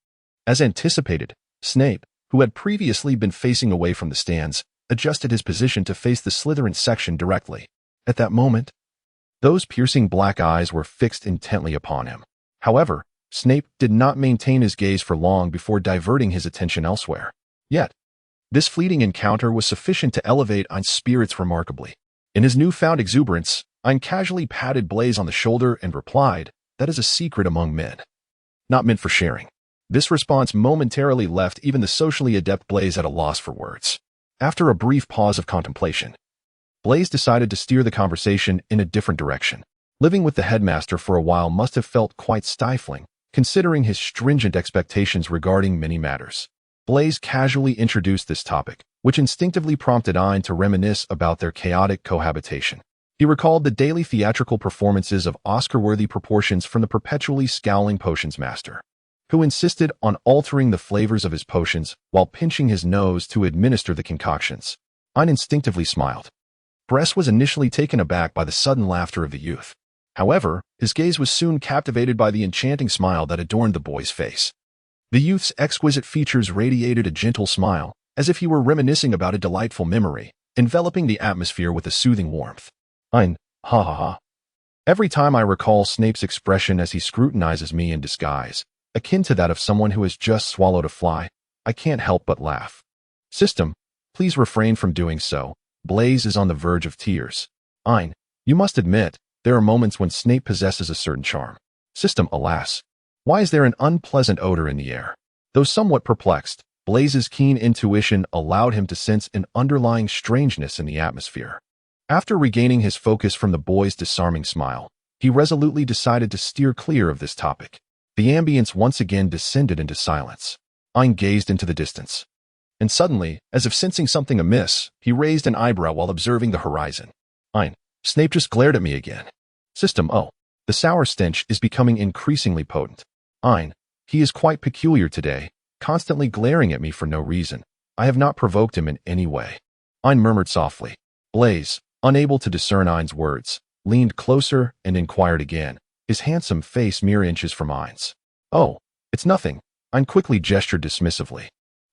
As anticipated, Snape, who had previously been facing away from the stands, adjusted his position to face the Slytherin section directly. At that moment, those piercing black eyes were fixed intently upon him. However, Snape did not maintain his gaze for long before diverting his attention elsewhere. Yet, this fleeting encounter was sufficient to elevate Ain's spirits remarkably. In his newfound exuberance, Ain casually patted Blaise on the shoulder and replied, "That is a secret among men, not meant for sharing." This response momentarily left even the socially adept Blaise at a loss for words. After a brief pause of contemplation, Blaise decided to steer the conversation in a different direction. Living with the headmaster for a while must have felt quite stifling, considering his stringent expectations regarding many matters. Blaise casually introduced this topic, which instinctively prompted Ain to reminisce about their chaotic cohabitation. He recalled the daily theatrical performances of Oscar-worthy proportions from the perpetually scowling potions master, who insisted on altering the flavors of his potions while pinching his nose to administer the concoctions. Ain instinctively smiled. Bress was initially taken aback by the sudden laughter of the youth. However, his gaze was soon captivated by the enchanting smile that adorned the boy's face. The youth's exquisite features radiated a gentle smile, as if he were reminiscing about a delightful memory, enveloping the atmosphere with a soothing warmth. Ain, ha ha ha. Every time I recall Snape's expression as he scrutinizes me in disguise, akin to that of someone who has just swallowed a fly, I can't help but laugh. System, please refrain from doing so. Blaise is on the verge of tears. Ain, you must admit, there are moments when Snape possesses a certain charm. System, alas. Why is there an unpleasant odor in the air? Though somewhat perplexed, Blaise's keen intuition allowed him to sense an underlying strangeness in the atmosphere. After regaining his focus from the boy's disarming smile, he resolutely decided to steer clear of this topic. The ambience once again descended into silence. Ain gazed into the distance. And suddenly, as if sensing something amiss, he raised an eyebrow while observing the horizon. Ain, Snape just glared at me again. System, oh. The sour stench is becoming increasingly potent. Ain, he is quite peculiar today, constantly glaring at me for no reason. I have not provoked him in any way. Ain murmured softly. Blaise, unable to discern Ain's words, leaned closer and inquired again, his handsome face mere inches from Ain's. Oh, it's nothing. Ain quickly gestured dismissively,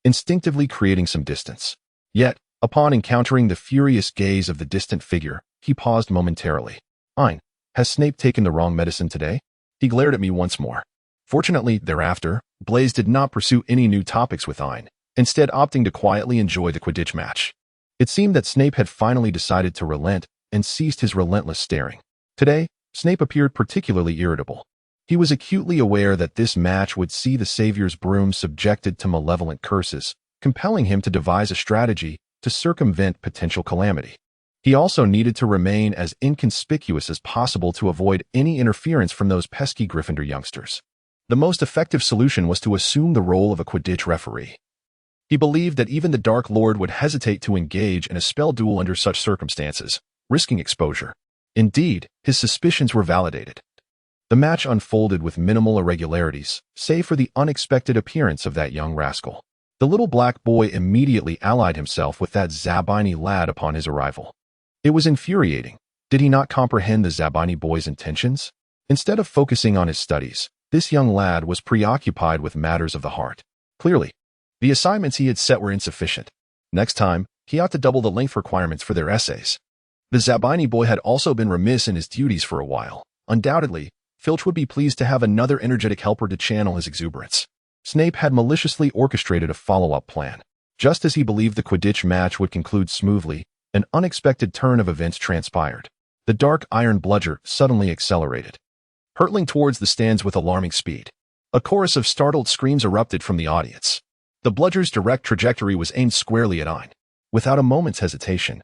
instinctively creating some distance. Yet, upon encountering the furious gaze of the distant figure, he paused momentarily. Ain, has Snape taken the wrong medicine today? He glared at me once more. Fortunately, thereafter, Blaise did not pursue any new topics with Ain, instead opting to quietly enjoy the Quidditch match. It seemed that Snape had finally decided to relent and ceased his relentless staring. Today, Snape appeared particularly irritable. He was acutely aware that this match would see the Savior's broom subjected to malevolent curses, compelling him to devise a strategy to circumvent potential calamity. He also needed to remain as inconspicuous as possible to avoid any interference from those pesky Gryffindor youngsters. The most effective solution was to assume the role of a Quidditch referee. He believed that even the Dark Lord would hesitate to engage in a spell duel under such circumstances, risking exposure. Indeed, his suspicions were validated. The match unfolded with minimal irregularities, save for the unexpected appearance of that young rascal. The little black boy immediately allied himself with that Zabini lad upon his arrival. It was infuriating. Did he not comprehend the Zabini boy's intentions? Instead of focusing on his studies, this young lad was preoccupied with matters of the heart. Clearly, the assignments he had set were insufficient. Next time, he ought to double the length requirements for their essays. The Zabini boy had also been remiss in his duties for a while. Undoubtedly, Filch would be pleased to have another energetic helper to channel his exuberance. Snape had maliciously orchestrated a follow-up plan. Just as he believed the Quidditch match would conclude smoothly, an unexpected turn of events transpired. The dark iron bludger suddenly accelerated, hurtling towards the stands with alarming speed. A chorus of startled screams erupted from the audience. The bludger's direct trajectory was aimed squarely at Ain. Without a moment's hesitation,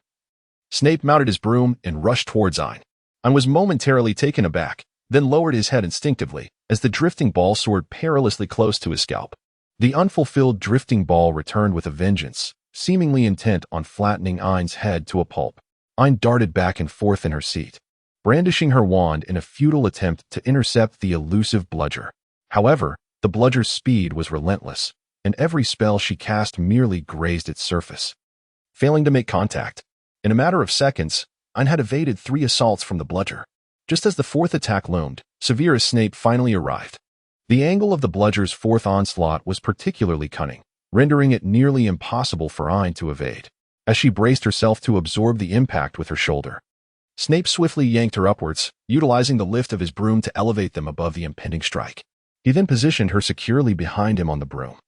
Snape mounted his broom and rushed towards Ain. Ain was momentarily taken aback, then lowered his head instinctively as the drifting ball soared perilously close to his scalp. The unfulfilled drifting ball returned with a vengeance, seemingly intent on flattening Ain's head to a pulp. Ain darted back and forth in her seat, brandishing her wand in a futile attempt to intercept the elusive bludger. However, the bludger's speed was relentless, and every spell she cast merely grazed its surface, failing to make contact. In a matter of seconds, Ain had evaded 3 assaults from the bludger. Just as the 4th attack loomed, Severus Snape finally arrived. The angle of the bludger's 4th onslaught was particularly cunning, rendering it nearly impossible for Ain to evade. As she braced herself to absorb the impact with her shoulder, Snape swiftly yanked her upwards, utilizing the lift of his broom to elevate them above the impending strike. He then positioned her securely behind him on the broom,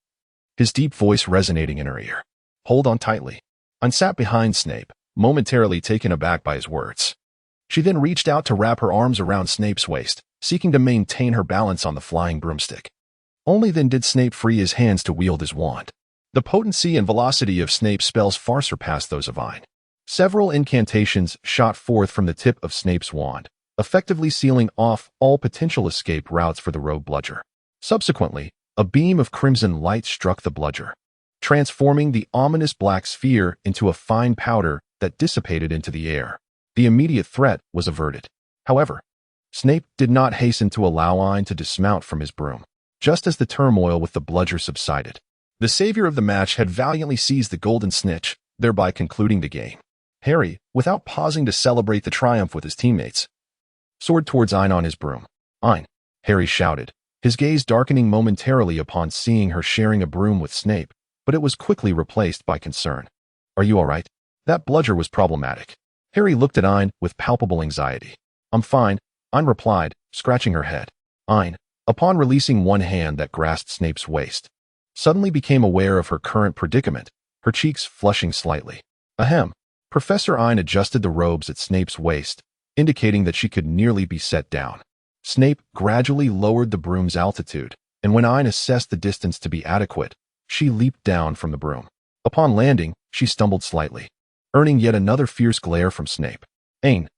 his deep voice resonating in her ear. Hold on tightly. Ain sat behind Snape, momentarily taken aback by his words. She then reached out to wrap her arms around Snape's waist, seeking to maintain her balance on the flying broomstick. Only then did Snape free his hands to wield his wand. The potency and velocity of Snape's spells far surpassed those of Ain. Several incantations shot forth from the tip of Snape's wand, effectively sealing off all potential escape routes for the rogue bludger. Subsequently, a beam of crimson light struck the bludger, transforming the ominous black sphere into a fine powder that dissipated into the air. The immediate threat was averted. However, Snape did not hasten to allow Ain to dismount from his broom. Just as the turmoil with the bludger subsided, the savior of the match had valiantly seized the golden snitch, thereby concluding the game. Harry, without pausing to celebrate the triumph with his teammates, soared towards Ain on his broom. Ain, Harry shouted, his gaze darkening momentarily upon seeing her sharing a broom with Snape, but it was quickly replaced by concern. Are you all right? That bludger was problematic. Harry looked at Ain with palpable anxiety. I'm fine, Ain replied, scratching her head. Ain, upon releasing one hand that grasped Snape's waist, suddenly became aware of her current predicament, her cheeks flushing slightly. Ahem. Professor Ain adjusted the robes at Snape's waist, indicating that she could nearly be set down. Snape gradually lowered the broom's altitude, and when Ain assessed the distance to be adequate, she leaped down from the broom. Upon landing, she stumbled slightly, earning yet another fierce glare from Snape. Ain,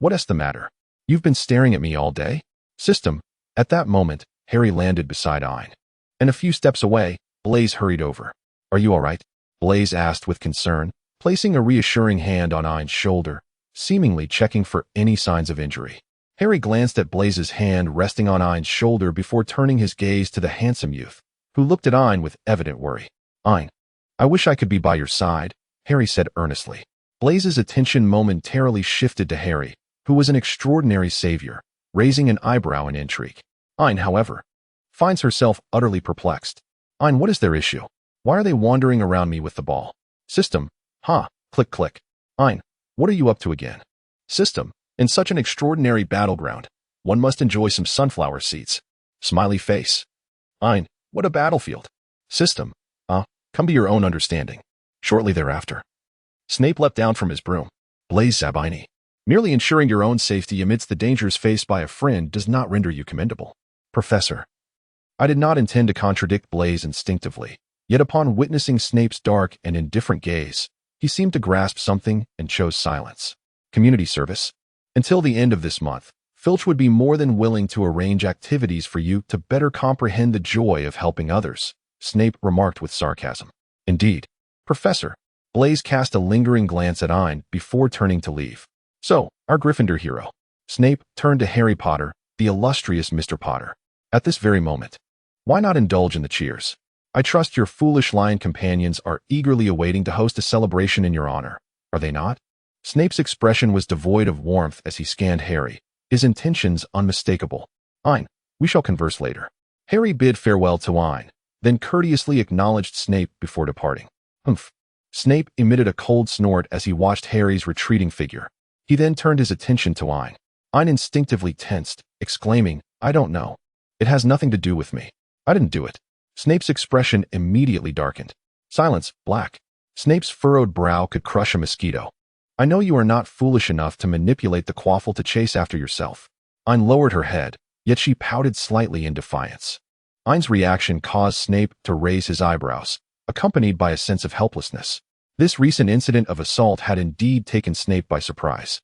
what's the matter? You've been staring at me all day? System. At that moment, Harry landed beside Ain, and a few steps away, Blaise hurried over. Are you all right? Blaise asked with concern, placing a reassuring hand on Ain's shoulder, seemingly checking for any signs of injury. Harry glanced at Blaise's hand resting on Ain's shoulder before turning his gaze to the handsome youth, who looked at Ain with evident worry. Ain, I wish I could be by your side, Harry said earnestly. Blaze's attention momentarily shifted to Harry, who was an extraordinary savior, raising an eyebrow in intrigue. Ain, however, finds herself utterly perplexed. Ain, what is their issue? Why are they wandering around me with the ball? System. Ha. Click, click. Ain, what are you up to again? System. In such an extraordinary battleground, one must enjoy some sunflower seeds. Smiley face. Ain, what a battlefield. System. Come to your own understanding. Shortly thereafter, Snape leapt down from his broom. Blaze Zabini. Merely ensuring your own safety amidst the dangers faced by a friend does not render you commendable. Professor. I did not intend to contradict Blaze instinctively, yet upon witnessing Snape's dark and indifferent gaze, he seemed to grasp something and chose silence. Community service. Until the end of this month, Filch would be more than willing to arrange activities for you to better comprehend the joy of helping others, Snape remarked with sarcasm. Indeed, Professor. Blaze cast a lingering glance at Ain before turning to leave. So, our Gryffindor hero. Snape turned to Harry Potter, the illustrious Mr. Potter. At this very moment, why not indulge in the cheers? I trust your foolish lion companions are eagerly awaiting to host a celebration in your honor, are they not? Snape's expression was devoid of warmth as he scanned Harry, his intentions unmistakable. Ain, we shall converse later. Harry bid farewell to Ain, then courteously acknowledged Snape before departing. Humph. Snape emitted a cold snort as he watched Harry's retreating figure. He then turned his attention to Ain. Ain instinctively tensed, exclaiming, I don't know. It has nothing to do with me. I didn't do it. Snape's expression immediately darkened. Silence, Black. Snape's furrowed brow could crush a mosquito. I know you are not foolish enough to manipulate the quaffle to chase after yourself. Ain lowered her head, yet she pouted slightly in defiance. Ain's reaction caused Snape to raise his eyebrows, accompanied by a sense of helplessness. This recent incident of assault had indeed taken Snape by surprise.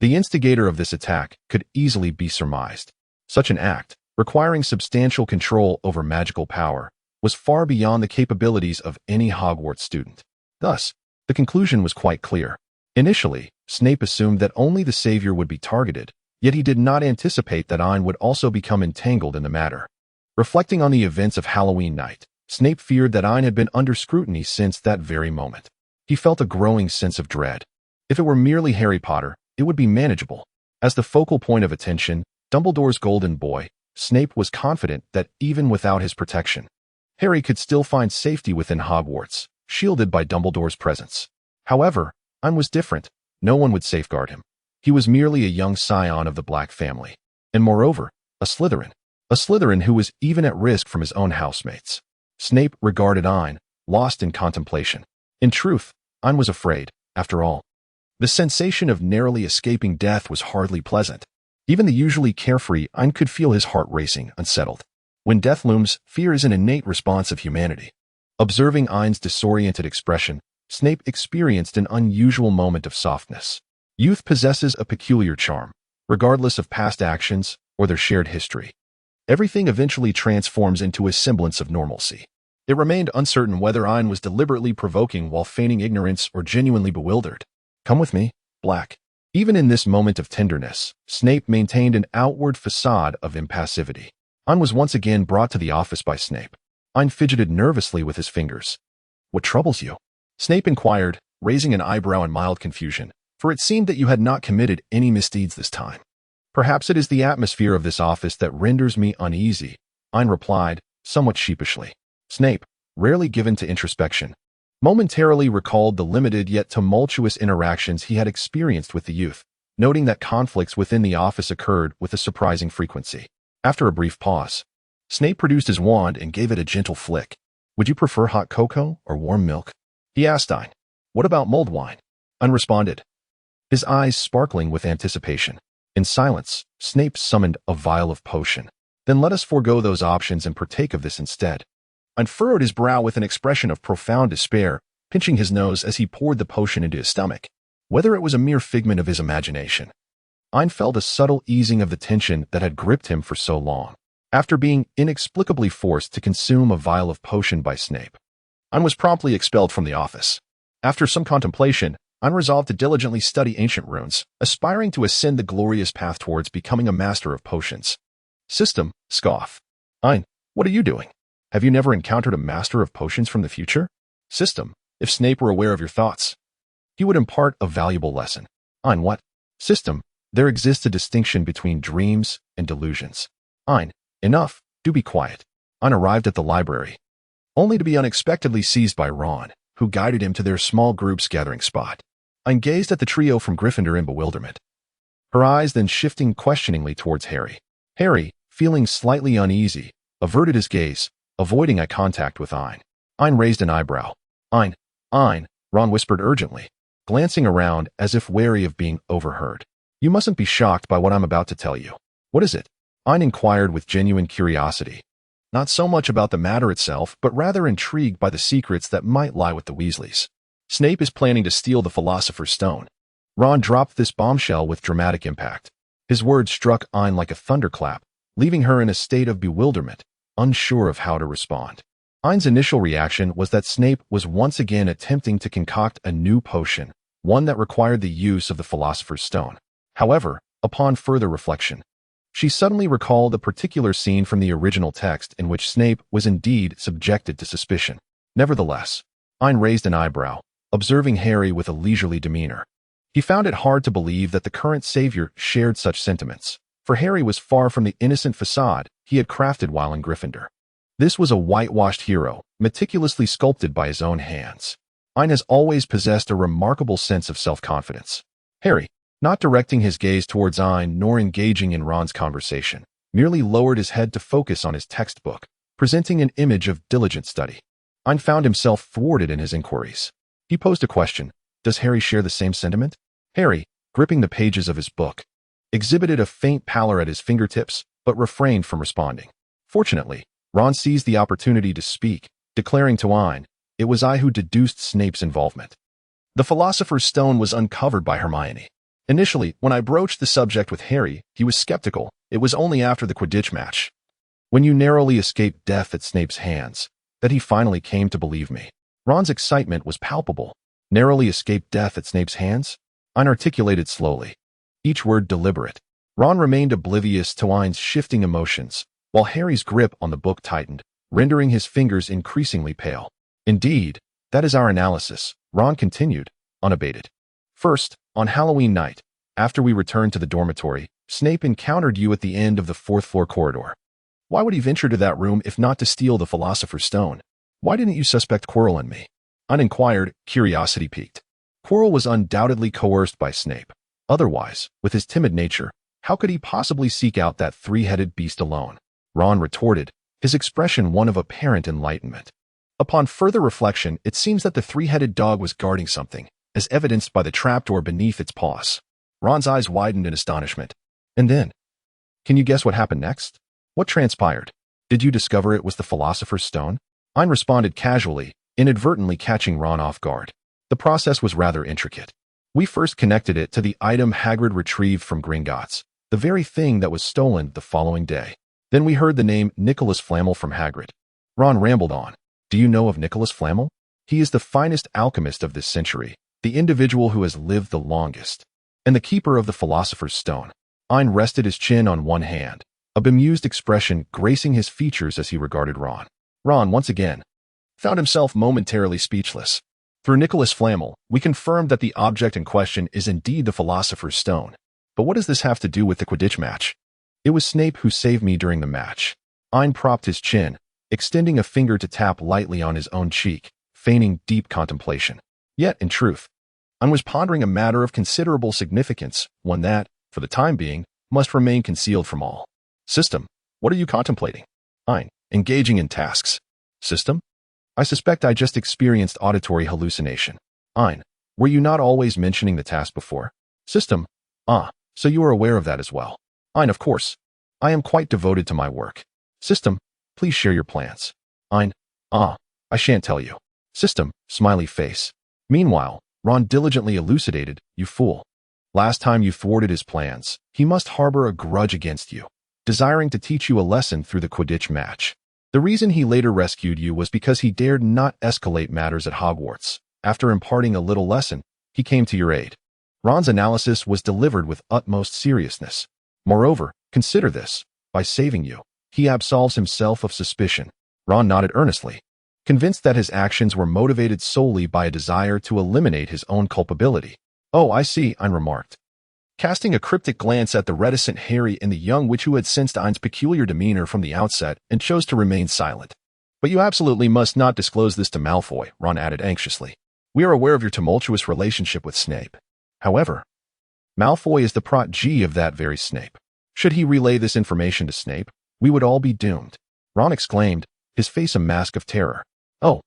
The instigator of this attack could easily be surmised. Such an act, requiring substantial control over magical power, was far beyond the capabilities of any Hogwarts student. Thus, the conclusion was quite clear. Initially, Snape assumed that only the savior would be targeted, yet he did not anticipate that Ain would also become entangled in the matter. Reflecting on the events of Halloween night, Snape feared that Ain had been under scrutiny since that very moment. He felt a growing sense of dread. If it were merely Harry Potter, it would be manageable. As the focal point of attention, Dumbledore's golden boy, Snape was confident that even without his protection, Harry could still find safety within Hogwarts, shielded by Dumbledore's presence. However, Ain was different. No one would safeguard him. He was merely a young scion of the Black family, and moreover, a Slytherin. A Slytherin who was even at risk from his own housemates. Snape regarded Ain, lost in contemplation. In truth, Ain was afraid, after all. The sensation of narrowly escaping death was hardly pleasant. Even the usually carefree Ain could feel his heart racing, unsettled. When death looms, fear is an innate response of humanity. Observing Ain's disoriented expression, Snape experienced an unusual moment of softness. Youth possesses a peculiar charm, regardless of past actions or their shared history. Everything eventually transforms into a semblance of normalcy. It remained uncertain whether Ain was deliberately provoking while feigning ignorance or genuinely bewildered. Come with me, Black. Even in this moment of tenderness, Snape maintained an outward facade of impassivity. Ain was once again brought to the office by Snape. Ain fidgeted nervously with his fingers. What troubles you? Snape inquired, raising an eyebrow in mild confusion, for it seemed that you had not committed any misdeeds this time. Perhaps it is the atmosphere of this office that renders me uneasy, Ain replied, somewhat sheepishly. Snape, rarely given to introspection, momentarily recalled the limited yet tumultuous interactions he had experienced with the youth, noting that conflicts within the office occurred with a surprising frequency. After a brief pause, Snape produced his wand and gave it a gentle flick. Would you prefer hot cocoa or warm milk? He asked Ain. What about mulled wine? Ain responded, his eyes sparkling with anticipation. In silence, Snape summoned a vial of potion. Then let us forego those options and partake of this instead. Ain furrowed his brow with an expression of profound despair, pinching his nose as he poured the potion into his stomach. Whether it was a mere figment of his imagination, Ain felt a subtle easing of the tension that had gripped him for so long. After being inexplicably forced to consume a vial of potion by Snape, Ain was promptly expelled from the office. After some contemplation, Ain resolved to diligently study ancient runes, aspiring to ascend the glorious path towards becoming a master of potions. System, scoff. Ain, what are you doing? Have you never encountered a master of potions from the future? System, if Snape were aware of your thoughts, He would impart a valuable lesson. Ein, what? System, there exists a distinction between dreams and delusions. Ein, enough, do be quiet. Ein arrived at the library, only to be unexpectedly seized by Ron, who guided him to their small group's gathering spot. Ein gazed at the trio from Gryffindor in bewilderment, her eyes then shifting questioningly towards Harry. Harry, feeling slightly uneasy, averted his gaze, avoiding eye contact with Ein. Ein raised an eyebrow. Ein, Ron whispered urgently, glancing around as if wary of being overheard. You mustn't be shocked by what I'm about to tell you. What is it? Ein inquired with genuine curiosity. Not so much about the matter itself, but rather intrigued by the secrets that might lie with the Weasleys. Snape is planning to steal the Philosopher's Stone. Ron dropped this bombshell with dramatic impact. His words struck Ein like a thunderclap, leaving her in a state of bewilderment, unsure of how to respond. Ein's initial reaction was that Snape was once again attempting to concoct a new potion, one that required the use of the Philosopher's Stone. However, upon further reflection, she suddenly recalled a particular scene from the original text in which Snape was indeed subjected to suspicion. Nevertheless, Ein raised an eyebrow, observing Harry with a leisurely demeanor. He found it hard to believe that the current savior shared such sentiments, for Harry was far from the innocent facade he had crafted while in Gryffindor. This was a whitewashed hero, meticulously sculpted by his own hands. Ein has always possessed a remarkable sense of self-confidence. Harry, not directing his gaze towards Ein nor engaging in Ron's conversation, merely lowered his head to focus on his textbook, presenting an image of diligent study. Ein found himself thwarted in his inquiries. He posed a question. Does Harry share the same sentiment? Harry, gripping the pages of his book, exhibited a faint pallor at his fingertips, but refrained from responding. Fortunately, Ron seized the opportunity to speak, declaring to Ein, "It was I who deduced Snape's involvement. The Philosopher's Stone was uncovered by Hermione. Initially, when I broached the subject with Harry, he was skeptical. It was only after the Quidditch match, when you narrowly escaped death at Snape's hands, that he finally came to believe me." Ron's excitement was palpable. Narrowly escaped death at Snape's hands? Ein articulated slowly, each word deliberate. Ron remained oblivious to Ein's shifting emotions, while Harry's grip on the book tightened, rendering his fingers increasingly pale. Indeed, that is our analysis, Ron continued, unabated. First, on Halloween night, after we returned to the dormitory, Snape encountered you at the end of the fourth-floor corridor. Why would he venture to that room if not to steal the Philosopher's Stone? Why didn't you suspect Quirrell and me? Ein inquired, curiosity piqued. Quirrell was undoubtedly coerced by Snape. Otherwise, with his timid nature, how could he possibly seek out that three-headed beast alone? Ron retorted, his expression one of apparent enlightenment. Upon further reflection, it seems that the three-headed dog was guarding something, as evidenced by the trapdoor beneath its paws. Ron's eyes widened in astonishment. And then? Can you guess what happened next? What transpired? Did you discover it was the Philosopher's Stone? Ein responded casually, inadvertently catching Ron off guard. The process was rather intricate. We first connected it to the item Hagrid retrieved from Gringotts, the very thing that was stolen the following day. Then we heard the name Nicholas Flamel from Hagrid. Ron rambled on. Do you know of Nicholas Flamel? He is the finest alchemist of this century, the individual who has lived the longest, and the keeper of the Philosopher's Stone. Ein rested his chin on one hand, a bemused expression gracing his features as he regarded Ron. Ron, once again, found himself momentarily speechless. Through Nicholas Flamel, we confirmed that the object in question is indeed the Philosopher's Stone. But what does this have to do with the Quidditch match? It was Snape who saved me during the match. Ein propped his chin, extending a finger to tap lightly on his own cheek, feigning deep contemplation. Yet, in truth, Ein was pondering a matter of considerable significance, one that, for the time being, must remain concealed from all. System, what are you contemplating? Ein, engaging in tasks. System? I suspect I just experienced auditory hallucination. Ein, were you not always mentioning the task before? System, so you are aware of that as well. Ein, of course. I am quite devoted to my work. System, please share your plans. Ein, I shan't tell you. System, smiley face. Meanwhile, Ron diligently elucidated, you fool. Last time you thwarted his plans, he must harbor a grudge against you, desiring to teach you a lesson through the Quidditch match. The reason he later rescued you was because he dared not escalate matters at Hogwarts. After imparting a little lesson, he came to your aid. Ron's analysis was delivered with utmost seriousness. Moreover, consider this. By saving you, he absolves himself of suspicion. Ron nodded earnestly. convinced that his actions were motivated solely by a desire to eliminate his own culpability. "Oh, I see," Ain remarked, casting a cryptic glance at the reticent Harry and the young witch who had sensed Ain's peculiar demeanor from the outset and chose to remain silent. "But you absolutely must not disclose this to Malfoy," Ron added anxiously. "We are aware of your tumultuous relationship with Snape. However, Malfoy is the protege of that very Snape. Should he relay this information to Snape, we would all be doomed," Ron exclaimed, his face a mask of terror. "Oh,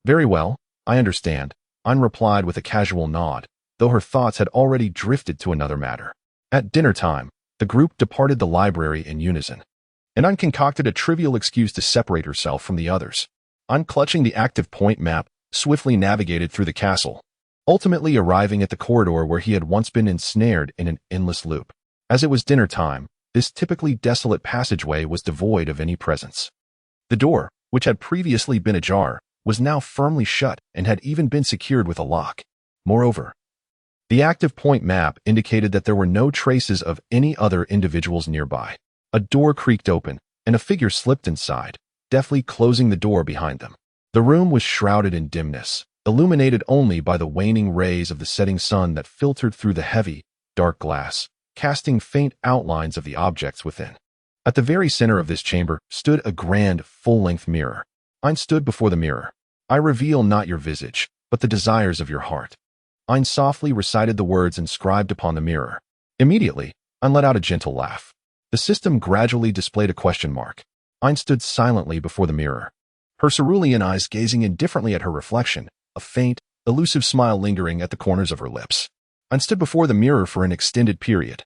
very well, I understand," Ain replied with a casual nod, though her thoughts had already drifted to another matter. At dinner time, the group departed the library in unison, and Ain concocted a trivial excuse to separate herself from the others. Ain, clutching the active point map, swiftly navigated through the castle, ultimately arriving at the corridor where he had once been ensnared in an endless loop. As it was dinner time, this typically desolate passageway was devoid of any presence. The door, which had previously been ajar, was now firmly shut and had even been secured with a lock. Moreover, the active point map indicated that there were no traces of any other individuals nearby. A door creaked open, and a figure slipped inside, deftly closing the door behind them. The room was shrouded in dimness, illuminated only by the waning rays of the setting sun that filtered through the heavy, dark glass, casting faint outlines of the objects within. At the very center of this chamber stood a grand, full-length mirror. Ain stood before the mirror. "I reveal not your visage, but the desires of your heart." Ain softly recited the words inscribed upon the mirror. Immediately, Ain let out a gentle laugh. The system gradually displayed a question mark. Ain stood silently before the mirror, her cerulean eyes gazing indifferently at her reflection, a faint, elusive smile lingering at the corners of her lips. Ain stood before the mirror for an extended period,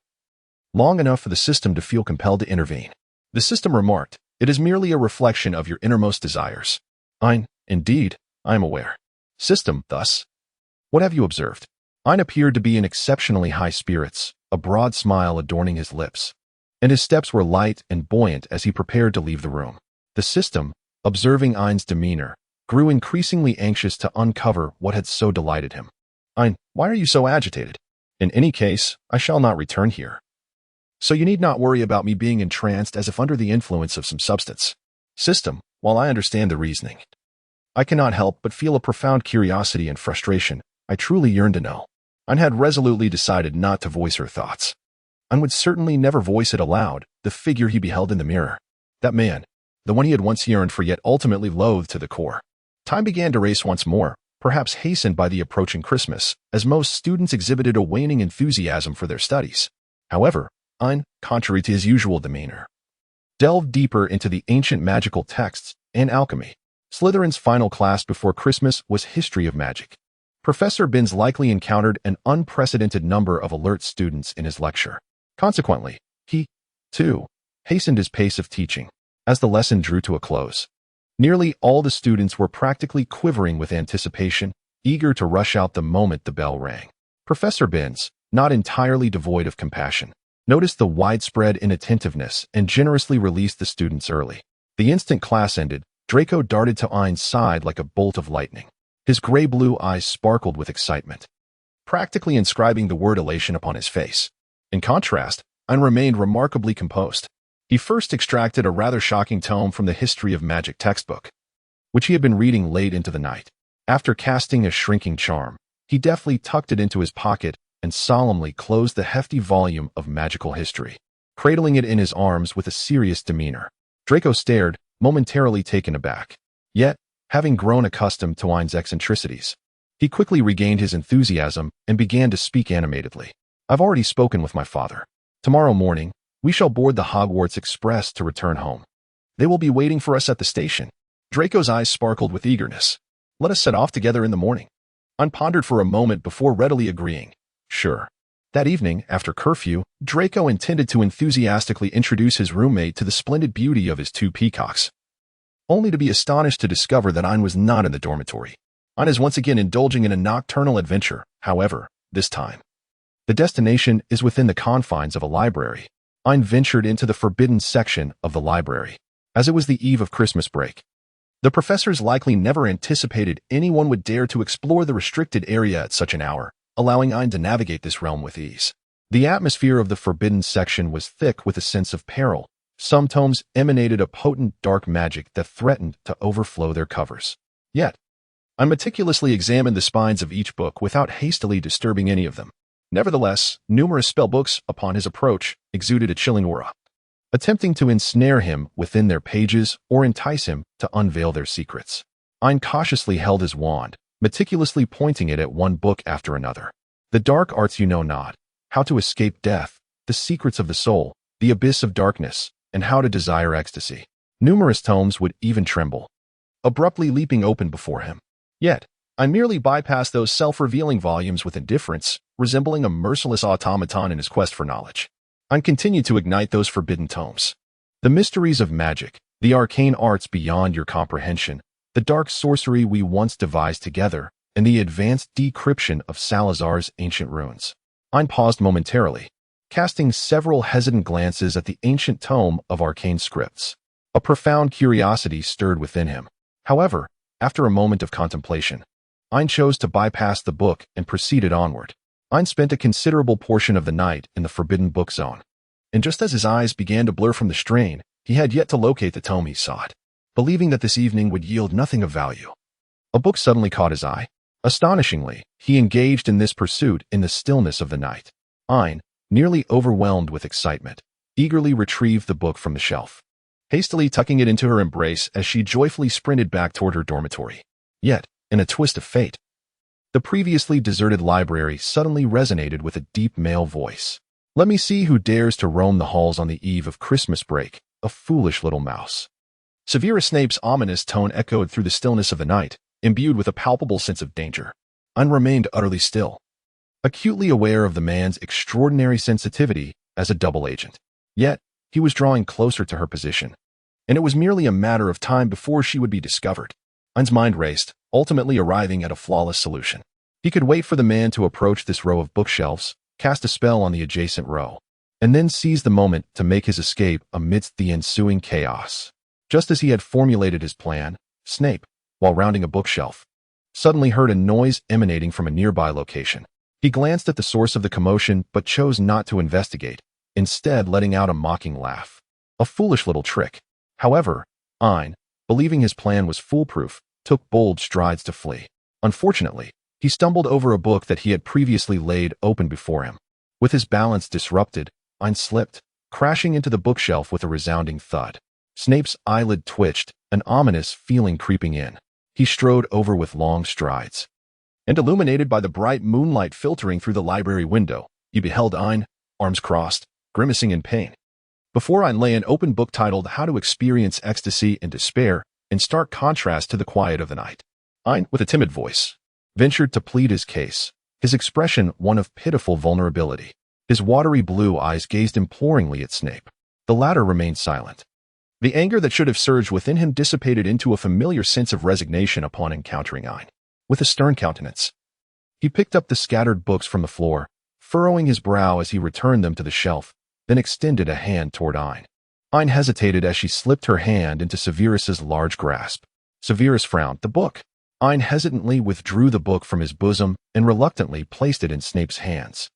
long enough for the system to feel compelled to intervene. The system remarked, "It is merely a reflection of your innermost desires." Ain, "Indeed, I am aware." System, "Thus, what have you observed?" Ain appeared to be in exceptionally high spirits, a broad smile adorning his lips, and his steps were light and buoyant as he prepared to leave the room. The system, observing Ain's demeanor, grew increasingly anxious to uncover what had so delighted him. "Ain, why are you so agitated? In any case, I shall not return here, so you need not worry about me being entranced as if under the influence of some substance." System, "While I understand the reasoning, I cannot help but feel a profound curiosity and frustration. I truly yearn to know." Ain had resolutely decided not to voice her thoughts. Ain would certainly never voice it aloud, the figure he beheld in the mirror. That man, the one he had once yearned for yet ultimately loathed to the core. Time began to race once more, perhaps hastened by the approaching Christmas, as most students exhibited a waning enthusiasm for their studies. However, Ain, contrary to his usual demeanor, delved deeper into the ancient magical texts and alchemy. Slytherin's final class before Christmas was History of Magic. Professor Binns likely encountered an unprecedented number of alert students in his lecture. Consequently, he, too, hastened his pace of teaching. As the lesson drew to a close, nearly all the students were practically quivering with anticipation, eager to rush out the moment the bell rang. Professor Binns, not entirely devoid of compassion, noticed the widespread inattentiveness and generously released the students early. The instant class ended, Draco darted to Ain's side like a bolt of lightning. His gray-blue eyes sparkled with excitement, practically inscribing the word elation upon his face. In contrast, Ain remained remarkably composed. He first extracted a rather shocking tome from the History of Magic textbook, which he had been reading late into the night. After casting a shrinking charm, he deftly tucked it into his pocket and solemnly closed the hefty volume of magical history, cradling it in his arms with a serious demeanor. Draco stared, momentarily taken aback. Yet, having grown accustomed to Ain's eccentricities, he quickly regained his enthusiasm and began to speak animatedly. "I've already spoken with my father. Tomorrow morning, we shall board the Hogwarts Express to return home. They will be waiting for us at the station." Draco's eyes sparkled with eagerness. "Let us set off together in the morning." Ain pondered for a moment before readily agreeing. Sure. That evening, after curfew, Draco intended to enthusiastically introduce his roommate to the splendid beauty of his two peacocks, only to be astonished to discover that Ain was not in the dormitory. Ain is once again indulging in a nocturnal adventure, however, this time. The destination is within the confines of a library. Ain ventured into the forbidden section of the library. As it was the eve of Christmas break, the professors likely never anticipated anyone would dare to explore the restricted area at such an hour, allowing Ain to navigate this realm with ease. The atmosphere of the forbidden section was thick with a sense of peril. Some tomes emanated a potent dark magic that threatened to overflow their covers. Yet, I meticulously examined the spines of each book without hastily disturbing any of them. Nevertheless, numerous spellbooks, upon his approach, exuded a chilling aura, attempting to ensnare him within their pages or entice him to unveil their secrets. Ain cautiously held his wand, meticulously pointing it at one book after another. The dark arts you know not, how to escape death, the secrets of the soul, the abyss of darkness, and how to desire ecstasy. Numerous tomes would even tremble, abruptly leaping open before him. Yet, I merely bypassed those self-revealing volumes with indifference, resembling a merciless automaton in his quest for knowledge. I continued to ignite those forbidden tomes. The mysteries of magic, the arcane arts beyond your comprehension, the dark sorcery we once devised together, and the advanced decryption of Salazar's ancient runes. I paused momentarily, casting several hesitant glances at the ancient tome of arcane scripts. A profound curiosity stirred within him. However, after a moment of contemplation, Ain chose to bypass the book and proceeded onward. Ain spent a considerable portion of the night in the forbidden book zone, and just as his eyes began to blur from the strain, he had yet to locate the tome he sought. Believing that this evening would yield nothing of value, a book suddenly caught his eye. Astonishingly, he engaged in this pursuit in the stillness of the night. Ain, nearly overwhelmed with excitement, eagerly retrieved the book from the shelf, hastily tucking it into her embrace as she joyfully sprinted back toward her dormitory. Yet, in a twist of fate, the previously deserted library suddenly resonated with a deep male voice. "Let me see who dares to roam the halls on the eve of Christmas break, a foolish little mouse." Severus Snape's ominous tone echoed through the stillness of the night, imbued with a palpable sense of danger. Ain remained utterly still, acutely aware of the man's extraordinary sensitivity as a double agent. Yet, he was drawing closer to her position, and it was merely a matter of time before she would be discovered. Ain's mind raced, ultimately arriving at a flawless solution. He could wait for the man to approach this row of bookshelves, cast a spell on the adjacent row, and then seize the moment to make his escape amidst the ensuing chaos. Just as he had formulated his plan, Snape, while rounding a bookshelf, suddenly heard a noise emanating from a nearby location. He glanced at the source of the commotion but chose not to investigate, instead letting out a mocking laugh. A foolish little trick. However, Ain, believing his plan was foolproof, took bold strides to flee. Unfortunately, he stumbled over a book that he had previously laid open before him. With his balance disrupted, Ain slipped, crashing into the bookshelf with a resounding thud. Snape's eyelid twitched, an ominous feeling creeping in. He strode over with long strides, and illuminated by the bright moonlight filtering through the library window, he beheld Ain, arms crossed, grimacing in pain. Before Ain lay an open book titled How to Experience Ecstasy and Despair, in stark contrast to the quiet of the night. Ain, with a timid voice, ventured to plead his case, his expression one of pitiful vulnerability. His watery blue eyes gazed imploringly at Snape. The latter remained silent. The anger that should have surged within him dissipated into a familiar sense of resignation upon encountering Ain. With a stern countenance, he picked up the scattered books from the floor, furrowing his brow as he returned them to the shelf, then extended a hand toward Ain. Ain hesitated as she slipped her hand into Severus's large grasp. Severus frowned. The book. Ain hesitantly withdrew the book from his bosom and reluctantly placed it in Snape's hands.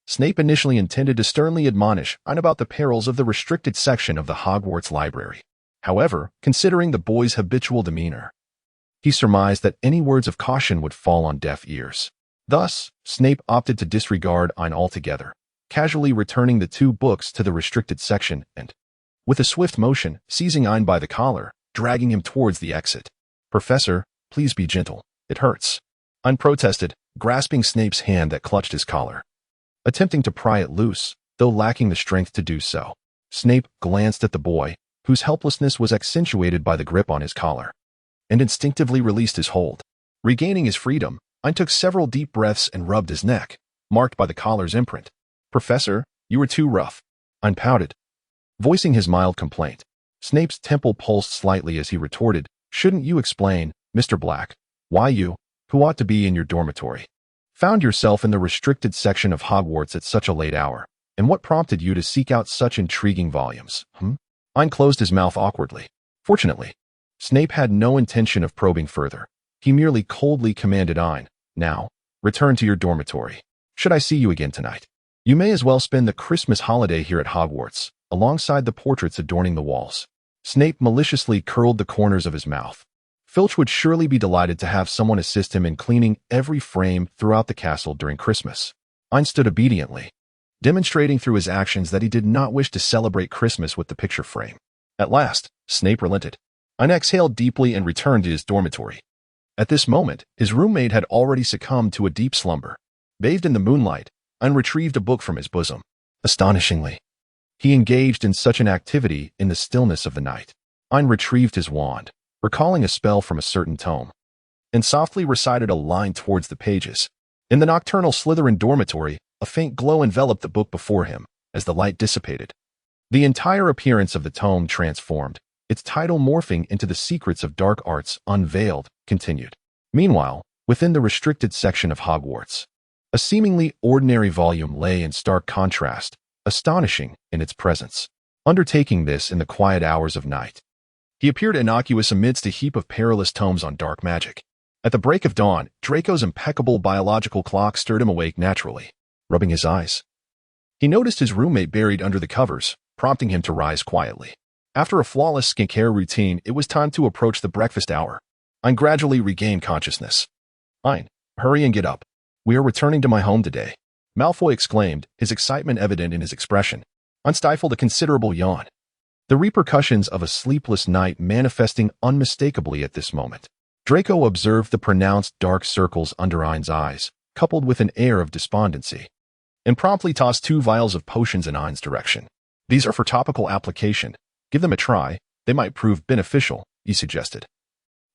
Snape initially intended to sternly admonish Ain about the perils of the restricted section of the Hogwarts library. However, considering the boy's habitual demeanor, he surmised that any words of caution would fall on deaf ears. Thus, Snape opted to disregard Ain altogether, casually returning the two books to the restricted section and, with a swift motion, seizing Ain by the collar, dragging him towards the exit. "Professor, please be gentle. It hurts." Ain protested, grasping Snape's hand that clutched his collar, attempting to pry it loose, though lacking the strength to do so. Snape glanced at the boy, whose helplessness was accentuated by the grip on his collar, and instinctively released his hold. Regaining his freedom, Ain took several deep breaths and rubbed his neck, marked by the collar's imprint. "Professor, you were too rough." Ain pouted, voicing his mild complaint. Snape's temple pulsed slightly as he retorted, "Shouldn't you explain, Mr. Black, why you, who ought to be in your dormitory, found yourself in the restricted section of Hogwarts at such a late hour, and what prompted you to seek out such intriguing volumes?" Ain closed his mouth awkwardly. Fortunately, Snape had no intention of probing further. He merely coldly commanded Ain, "Now, return to your dormitory. Should I see you again tonight, you may as well spend the Christmas holiday here at Hogwarts, alongside the portraits adorning the walls." Snape maliciously curled the corners of his mouth, Filch would surely be delighted to have someone assist him in cleaning every frame throughout the castle during Christmas. Ain stood obediently, demonstrating through his actions that he did not wish to celebrate Christmas with the picture frame. At last, Snape relented. Ain exhaled deeply and returned to his dormitory. At this moment, his roommate had already succumbed to a deep slumber. Bathed in the moonlight, Ain retrieved a book from his bosom. Astonishingly, he engaged in such an activity in the stillness of the night. Ain retrieved his wand, recalling a spell from a certain tome, and softly recited a line towards the pages. In the nocturnal Slytherin dormitory, a faint glow enveloped the book before him as the light dissipated. The entire appearance of the tome transformed, its title morphing into The Secrets of Dark Arts Unveiled, continued. Meanwhile, within the restricted section of Hogwarts, a seemingly ordinary volume lay in stark contrast, astonishing in its presence. Undertaking this in the quiet hours of night, he appeared innocuous amidst a heap of perilous tomes on dark magic. At the break of dawn, Draco's impeccable biological clock stirred him awake naturally. Rubbing his eyes, he noticed his roommate buried under the covers, prompting him to rise quietly. After a flawless skincare routine, it was time to approach the breakfast hour. Ain gradually regained consciousness. Ain, hurry and get up. We are returning to my home today, Malfoy exclaimed, his excitement evident in his expression. Ain stifled a considerable yawn, the repercussions of a sleepless night manifesting unmistakably at this moment. Draco observed the pronounced dark circles under Ain's eyes, coupled with an air of despondency, and promptly tossed 2 vials of potions in Ain's direction. These are for topical application. Give them a try. They might prove beneficial, he suggested,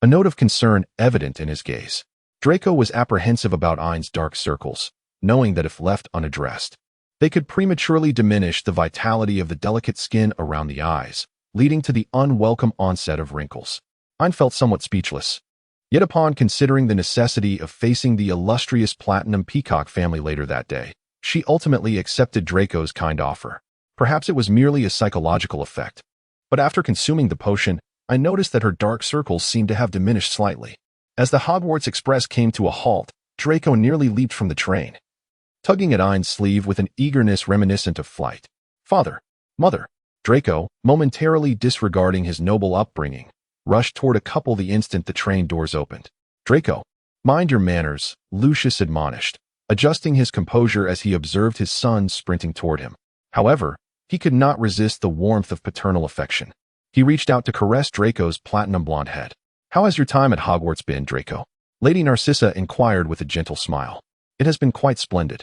a note of concern evident in his gaze. Draco was apprehensive about Ain's dark circles, knowing that if left unaddressed, they could prematurely diminish the vitality of the delicate skin around the eyes, leading to the unwelcome onset of wrinkles. Ain felt somewhat speechless. Yet upon considering the necessity of facing the illustrious Platinum Peacock family later that day, she ultimately accepted Draco's kind offer. Perhaps it was merely a psychological effect, but after consuming the potion, I noticed that her dark circles seemed to have diminished slightly. As the Hogwarts Express came to a halt, Draco nearly leaped from the train, tugging at Ain's sleeve with an eagerness reminiscent of flight. Father, mother, Draco, momentarily disregarding his noble upbringing, rushed toward a couple the instant the train doors opened. Draco, mind your manners, Lucius admonished, adjusting his composure as he observed his son sprinting toward him. However, he could not resist the warmth of paternal affection. He reached out to caress Draco's platinum blonde head. How has your time at Hogwarts been, Draco? Lady Narcissa inquired with a gentle smile. It has been quite splendid.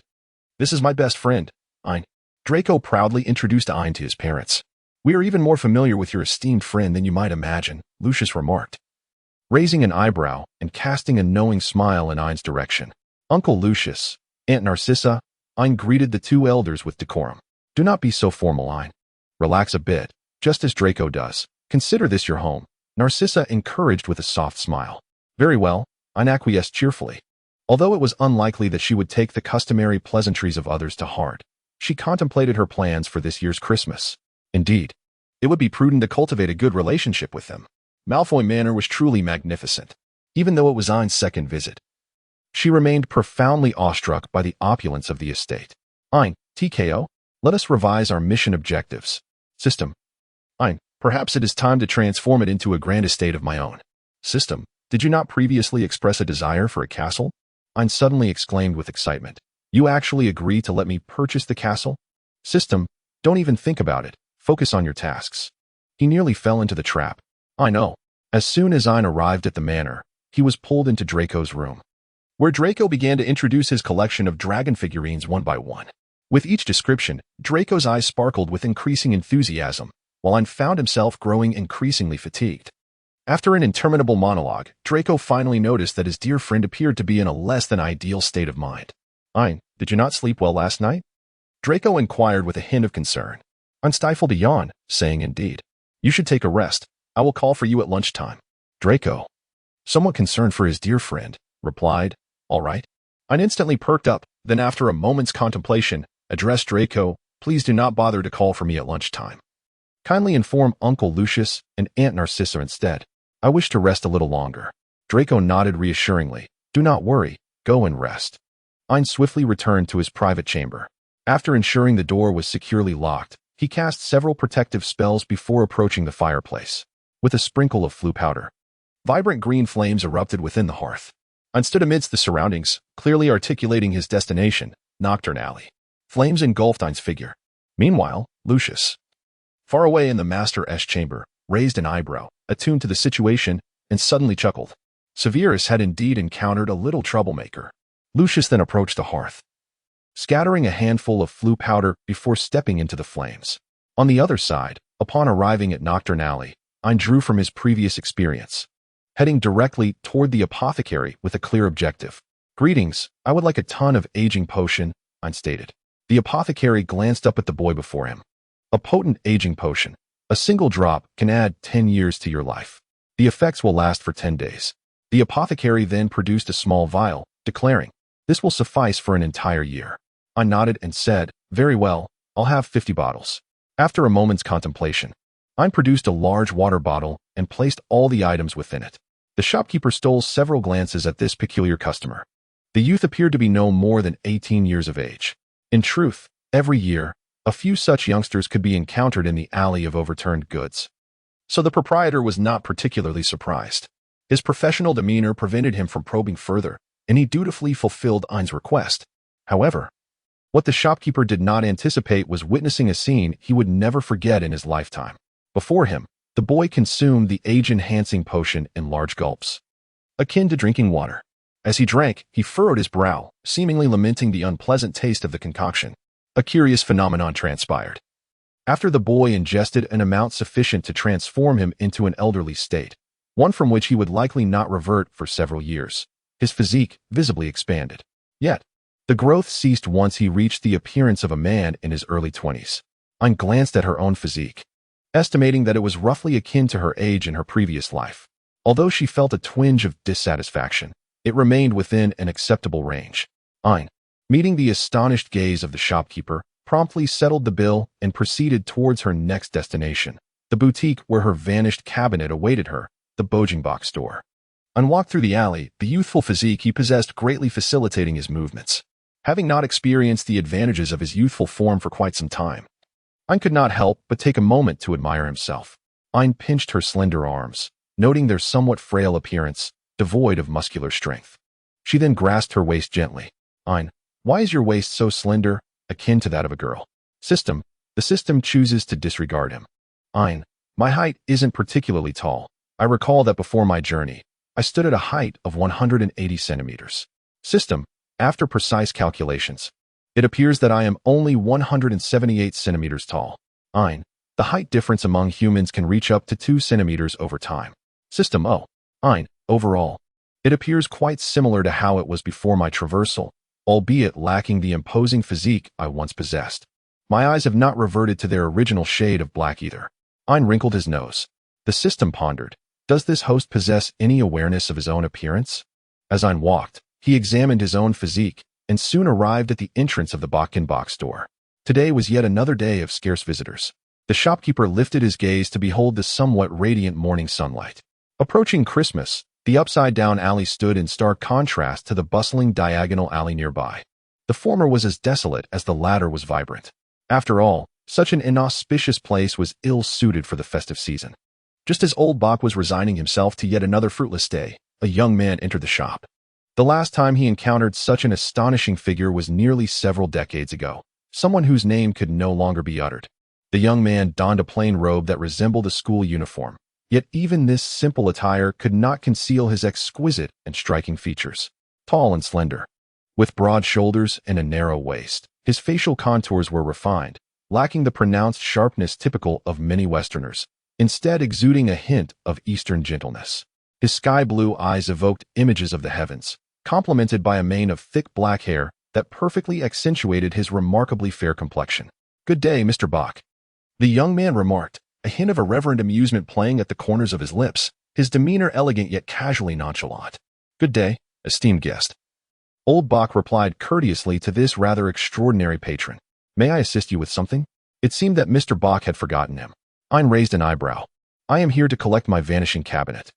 This is my best friend, Ain. Draco proudly introduced Ain to his parents. We are even more familiar with your esteemed friend than you might imagine, Lucius remarked, raising an eyebrow and casting a knowing smile in Ain's direction. Uncle Lucius, Aunt Narcissa, Ain greeted the 2 elders with decorum. Do not be so formal, Ain. Relax a bit, just as Draco does. Consider this your home, Narcissa encouraged with a soft smile. Very well, Ain acquiesced cheerfully. Although it was unlikely that she would take the customary pleasantries of others to heart, she contemplated her plans for this year's Christmas. Indeed, it would be prudent to cultivate a good relationship with them. Malfoy Manor was truly magnificent, even though it was Ain's second visit. She remained profoundly awestruck by the opulence of the estate. Ain, TKO, let us revise our mission objectives. System. Ain, perhaps it is time to transform it into a grand estate of my own. System, did you not previously express a desire for a castle? Ain suddenly exclaimed with excitement. You actually agree to let me purchase the castle? System, don't even think about it. Focus on your tasks. He nearly fell into the trap. I know. As soon as Ain arrived at the manor, he was pulled into Draco's room, where Draco began to introduce his collection of dragon figurines one by one. With each description, Draco's eyes sparkled with increasing enthusiasm, while Ain found himself growing increasingly fatigued. After an interminable monologue, Draco finally noticed that his dear friend appeared to be in a less than ideal state of mind. Ain, did you not sleep well last night? Draco inquired with a hint of concern. Ain stifled a yawn, saying, Indeed. You should take a rest. I will call for you at lunchtime. Draco, somewhat concerned for his dear friend, replied, All right. Ain instantly perked up, then after a moment's contemplation, addressed Draco, Please do not bother to call for me at lunchtime. Kindly inform Uncle Lucius and Aunt Narcissa instead. I wish to rest a little longer. Draco nodded reassuringly. Do not worry. Go and rest. Ain swiftly returned to his private chamber. After ensuring the door was securely locked, he cast several protective spells before approaching the fireplace. With a sprinkle of flue powder, Vibrant green flames erupted within the hearth. Ein stood amidst the surroundings, clearly articulating his destination, Knockturn Alley. Flames engulfed Ein's figure. Meanwhile, Lucius, far away in the Master's chamber, raised an eyebrow, attuned to the situation, and suddenly chuckled. Severus had indeed encountered a little troublemaker. Lucius then approached the hearth, scattering a handful of flue powder before stepping into the flames. On the other side, upon arriving at Knockturn Alley, Ein drew from his previous experience, heading directly toward the apothecary with a clear objective. "Greetings, I would like a ton of aging potion," Ein stated. The apothecary glanced up at the boy before him. "A potent aging potion. A single drop can add 10 years to your life. The effects will last for 10 days. The apothecary then produced a small vial, declaring, "This will suffice for an entire year." I nodded and said, "Very well, I'll have 50 bottles. After a moment's contemplation, Ein produced a large water bottle and placed all the items within it. The shopkeeper stole several glances at this peculiar customer. The youth appeared to be no more than 18 years of age. In truth, every year, a few such youngsters could be encountered in the alley of overturned goods. So the proprietor was not particularly surprised. His professional demeanor prevented him from probing further, and he dutifully fulfilled Ein's request. However, what the shopkeeper did not anticipate was witnessing a scene he would never forget in his lifetime. Before him, the boy consumed the age-enhancing potion in large gulps, akin to drinking water. As he drank, he furrowed his brow, seemingly lamenting the unpleasant taste of the concoction. A curious phenomenon transpired. After the boy ingested an amount sufficient to transform him into an elderly state, one from which he would likely not revert for several years, his physique visibly expanded. Yet, the growth ceased once he reached the appearance of a man in his early 20s. Ein glanced at her own physique, estimating that it was roughly akin to her age in her previous life. Although she felt a twinge of dissatisfaction, it remained within an acceptable range. Ein, meeting the astonished gaze of the shopkeeper, promptly settled the bill and proceeded towards her next destination, the boutique where her vanished cabinet awaited her, the Bogenbach store. Ein walked through the alley, the youthful physique he possessed greatly facilitating his movements. Having not experienced the advantages of his youthful form for quite some time, Ein could not help but take a moment to admire himself. Ein pinched her slender arms, noting their somewhat frail appearance, devoid of muscular strength. She then grasped her waist gently. "Ein, why is your waist so slender, akin to that of a girl?" "System. The system chooses to disregard him." "Ein, my height isn't particularly tall. I recall that before my journey, I stood at a height of 180 centimeters. System. After precise calculations, it appears that I am only 178 centimeters tall." "Ein, the height difference among humans can reach up to 2 centimeters over time." "System. Oh. Ein, overall, it appears quite similar to how it was before my traversal, albeit lacking the imposing physique I once possessed. My eyes have not reverted to their original shade of black either." Ein wrinkled his nose. The system pondered, does this host possess any awareness of his own appearance? As Ein walked, he examined his own physique and soon arrived at the entrance of the Bogenbach store. Today was yet another day of scarce visitors. The shopkeeper lifted his gaze to behold the somewhat radiant morning sunlight. Approaching Christmas, the upside-down alley stood in stark contrast to the bustling diagonal alley nearby. The former was as desolate as the latter was vibrant. After all, such an inauspicious place was ill-suited for the festive season. Just as old Bach was resigning himself to yet another fruitless day, a young man entered the shop. The last time he encountered such an astonishing figure was nearly several decades ago, someone whose name could no longer be uttered. The young man donned a plain robe that resembled a school uniform, yet even this simple attire could not conceal his exquisite and striking features. Tall and slender, with broad shoulders and a narrow waist, his facial contours were refined, lacking the pronounced sharpness typical of many Westerners, instead exuding a hint of Eastern gentleness. His sky-blue eyes evoked images of the heavens, complemented by a mane of thick black hair that perfectly accentuated his remarkably fair complexion. "Good day, Mr. Bach," the young man remarked, a hint of irreverent amusement playing at the corners of his lips, his demeanor elegant yet casually nonchalant. "Good day, esteemed guest." Old Bach replied courteously to this rather extraordinary patron. "May I assist you with something?" It seemed that Mr. Bach had forgotten him. Ein raised an eyebrow. "I am here to collect my vanishing cabinet."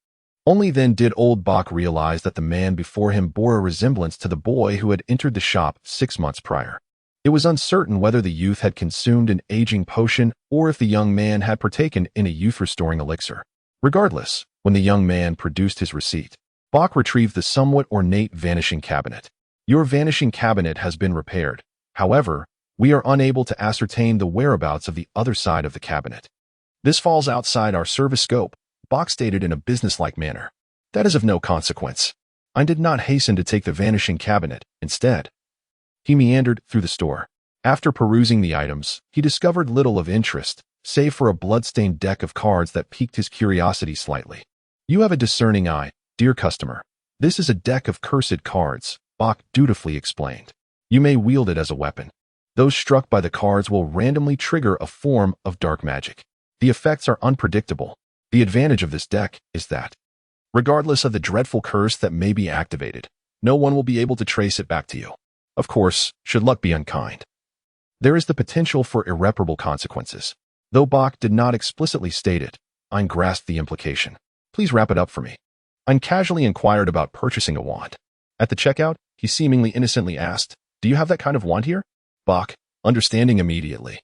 Only then did old Bach realize that the man before him bore a resemblance to the boy who had entered the shop 6 months prior. It was uncertain whether the youth had consumed an aging potion or if the young man had partaken in a youth-restoring elixir. Regardless, When the young man produced his receipt, Bach retrieved the somewhat ornate vanishing cabinet. Your vanishing cabinet has been repaired. However, we are unable to ascertain the whereabouts of the other side of the cabinet. This falls outside our service scope, Bach stated in a businesslike manner. That is of no consequence. I did not hasten to take the vanishing cabinet. Instead, he meandered through the store. After perusing the items, he discovered little of interest, save for a blood-stained deck of cards that piqued his curiosity slightly. You have a discerning eye, dear customer. This is a deck of cursed cards, Bach dutifully explained. You may wield it as a weapon. Those struck by the cards will randomly trigger a form of dark magic. The effects are unpredictable. The advantage of this deck is that, regardless of the dreadful curse that may be activated, no one will be able to trace it back to you. Of course, should luck be unkind, there is the potential for irreparable consequences. Though Bach did not explicitly state it, Ain grasped the implication. Please wrap it up for me. Ain casually inquired about purchasing a wand. At the checkout, he seemingly innocently asked, Do you have that kind of wand here? Bach, understanding immediately,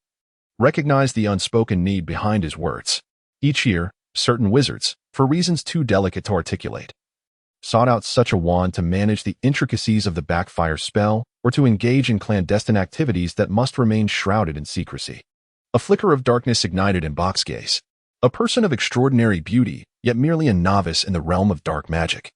recognized the unspoken need behind his words. Each year, certain wizards, for reasons too delicate to articulate, sought out such a wand to manage the intricacies of the backfire spell or to engage in clandestine activities that must remain shrouded in secrecy. A flicker of darkness ignited in Bach's gaze. A person of extraordinary beauty, yet merely a novice in the realm of dark magic.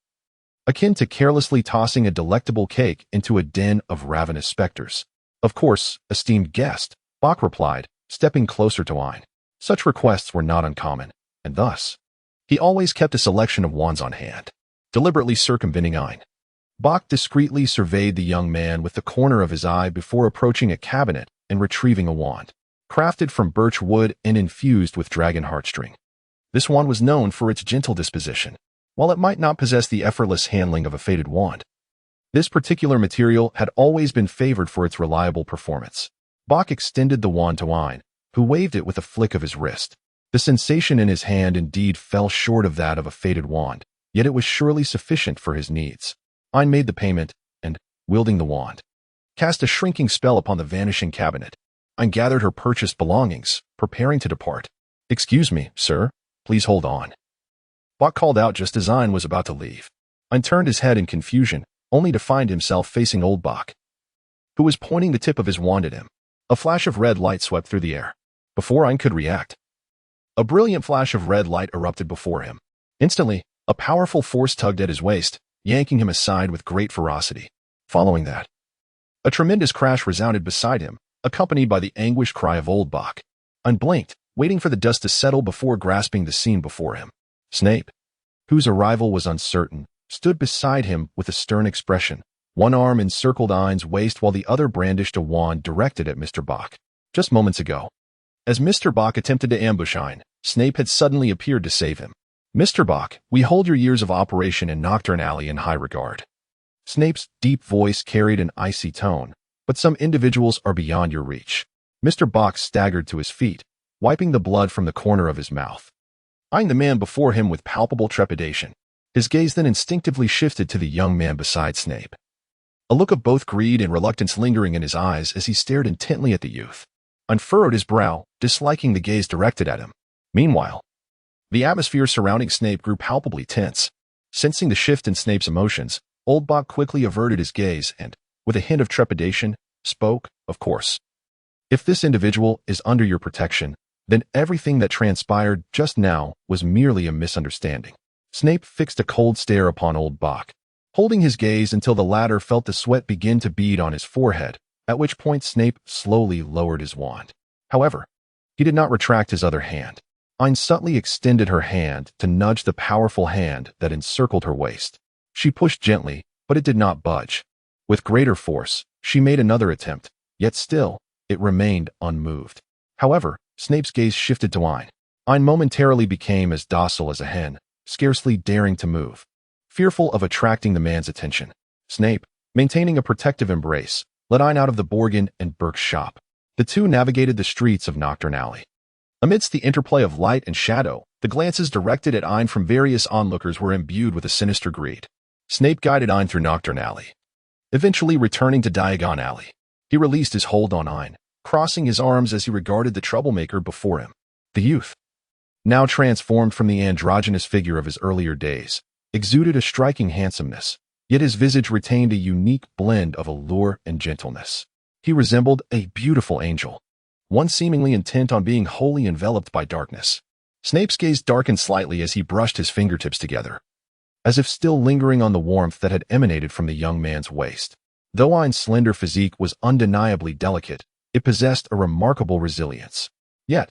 Akin to carelessly tossing a delectable cake into a den of ravenous specters. Of course, esteemed guest, Bach replied, stepping closer to Ain. Such requests were not uncommon, and thus, he always kept a selection of wands on hand, deliberately circumventing Ain. Bach discreetly surveyed the young man with the corner of his eye before approaching a cabinet and retrieving a wand, crafted from birch wood and infused with dragon heartstring. This wand was known for its gentle disposition, while it might not possess the effortless handling of a fated wand. This particular material had always been favored for its reliable performance. Bach extended the wand to Ain, who waved it with a flick of his wrist. The sensation in his hand indeed fell short of that of a fated wand, yet it was surely sufficient for his needs. Ain made the payment, and, wielding the wand, cast a shrinking spell upon the vanishing cabinet. Ain gathered her purchased belongings, preparing to depart. Excuse me, sir. Please hold on. Bach called out just as Ain was about to leave. Ain turned his head in confusion, only to find himself facing old Bach, who was pointing the tip of his wand at him. A flash of red light swept through the air. Before Ain could react, a brilliant flash of red light erupted before him. Instantly, a powerful force tugged at his waist, yanking him aside with great ferocity. Following that, a tremendous crash resounded beside him, accompanied by the anguished cry of old Bach. Ain blinked, waiting for the dust to settle before grasping the scene before him. Snape, whose arrival was uncertain, stood beside him with a stern expression. One arm encircled Ain's waist while the other brandished a wand directed at Mr. Bach. Just moments ago, as Mr. Bach attempted to ambush Ain, Snape had suddenly appeared to save him. Mr. Bach, we hold your years of operation in Knockturn Alley in high regard. Snape's deep voice carried an icy tone, but some individuals are beyond your reach. Mr. Bach staggered to his feet, wiping the blood from the corner of his mouth, eyeing the man before him with palpable trepidation. His gaze then instinctively shifted to the young man beside Snape, a look of both greed and reluctance lingering in his eyes as he stared intently at the youth. Ain furrowed his brow, disliking the gaze directed at him. Meanwhile, the atmosphere surrounding Snape grew palpably tense. Sensing the shift in Snape's emotions, old Bach quickly averted his gaze and, with a hint of trepidation, spoke, Of course. If this individual is under your protection, then everything that transpired just now was merely a misunderstanding. Snape fixed a cold stare upon old Bach, holding his gaze until the latter felt the sweat begin to bead on his forehead, at which point Snape slowly lowered his wand. However, he did not retract his other hand. Ain subtly extended her hand to nudge the powerful hand that encircled her waist. She pushed gently, but it did not budge. With greater force, she made another attempt, yet still, it remained unmoved. However, Snape's gaze shifted to Ain. Ain momentarily became as docile as a hen, scarcely daring to move, fearful of attracting the man's attention. Snape, maintaining a protective embrace, led Ain out of the Borgin and Burke's shop. The two navigated the streets of Knockturn Alley. Amidst the interplay of light and shadow, the glances directed at Ain from various onlookers were imbued with a sinister greed. Snape guided Ain through Knockturn Alley, eventually returning to Diagon Alley. He released his hold on Ain, crossing his arms as he regarded the troublemaker before him. The youth, now transformed from the androgynous figure of his earlier days, exuded a striking handsomeness, yet his visage retained a unique blend of allure and gentleness. He resembled a beautiful angel, one seemingly intent on being wholly enveloped by darkness. Snape's gaze darkened slightly as he brushed his fingertips together, as if still lingering on the warmth that had emanated from the young man's waist. Though Ain's slender physique was undeniably delicate, it possessed a remarkable resilience. Yet,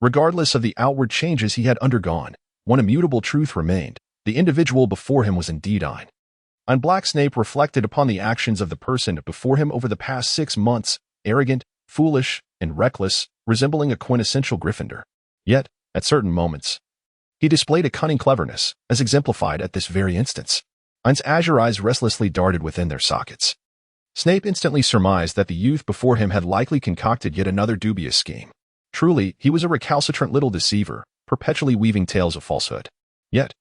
regardless of the outward changes he had undergone, one immutable truth remained: the individual before him was indeed Ain. And Black Snape reflected upon the actions of the person before him over the past 6 months, arrogant, foolish, and reckless, resembling a quintessential Gryffindor. Yet, at certain moments, he displayed a cunning cleverness, as exemplified at this very instance. Ain's azure eyes restlessly darted within their sockets. Snape instantly surmised that the youth before him had likely concocted yet another dubious scheme. Truly, he was a recalcitrant little deceiver, perpetually weaving tales of falsehood. Yet,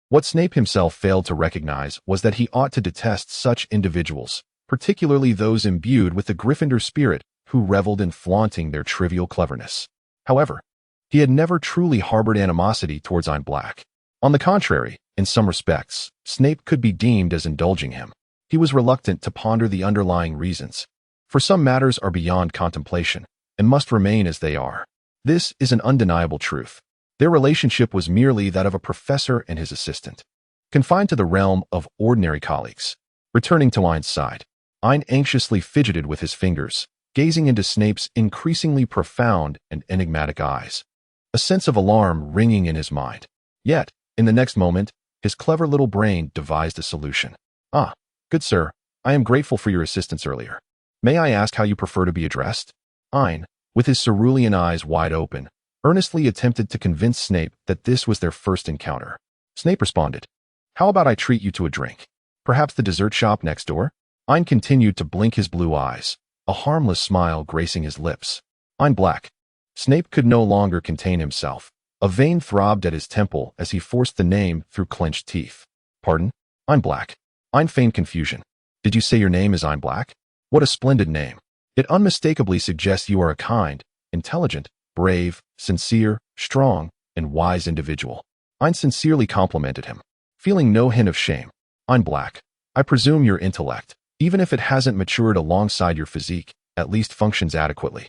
what Snape himself failed to recognize was that he ought to detest such individuals, particularly those imbued with the Gryffindor spirit who reveled in flaunting their trivial cleverness. However, he had never truly harbored animosity towards Ain Black. On the contrary, in some respects, Snape could be deemed as indulging him. He was reluctant to ponder the underlying reasons, for some matters are beyond contemplation and must remain as they are. This is an undeniable truth. Their relationship was merely that of a professor and his assistant, confined to the realm of ordinary colleagues. Returning to Ain's side, Ain anxiously fidgeted with his fingers, gazing into Snape's increasingly profound and enigmatic eyes, a sense of alarm ringing in his mind. Yet, in the next moment, his clever little brain devised a solution. "Ah, good sir, I am grateful for your assistance earlier. May I ask how you prefer to be addressed?" Ain, with his cerulean eyes wide open, earnestly attempted to convince Snape that this was their first encounter. Snape responded, "How about I treat you to a drink? Perhaps the dessert shop next door?" Ain continued to blink his blue eyes, a harmless smile gracing his lips. Ain Black. Snape could no longer contain himself. A vein throbbed at his temple as he forced the name through clenched teeth. "Pardon? Ain Black." Ain feigned confusion. "Did you say your name is Ain Black? What a splendid name. It unmistakably suggests you are a kind, intelligent, brave, sincere, strong, and wise individual." Ain sincerely complimented him, feeling no hint of shame. "Ain Black, I presume your intellect, even if it hasn't matured alongside your physique, at least functions adequately.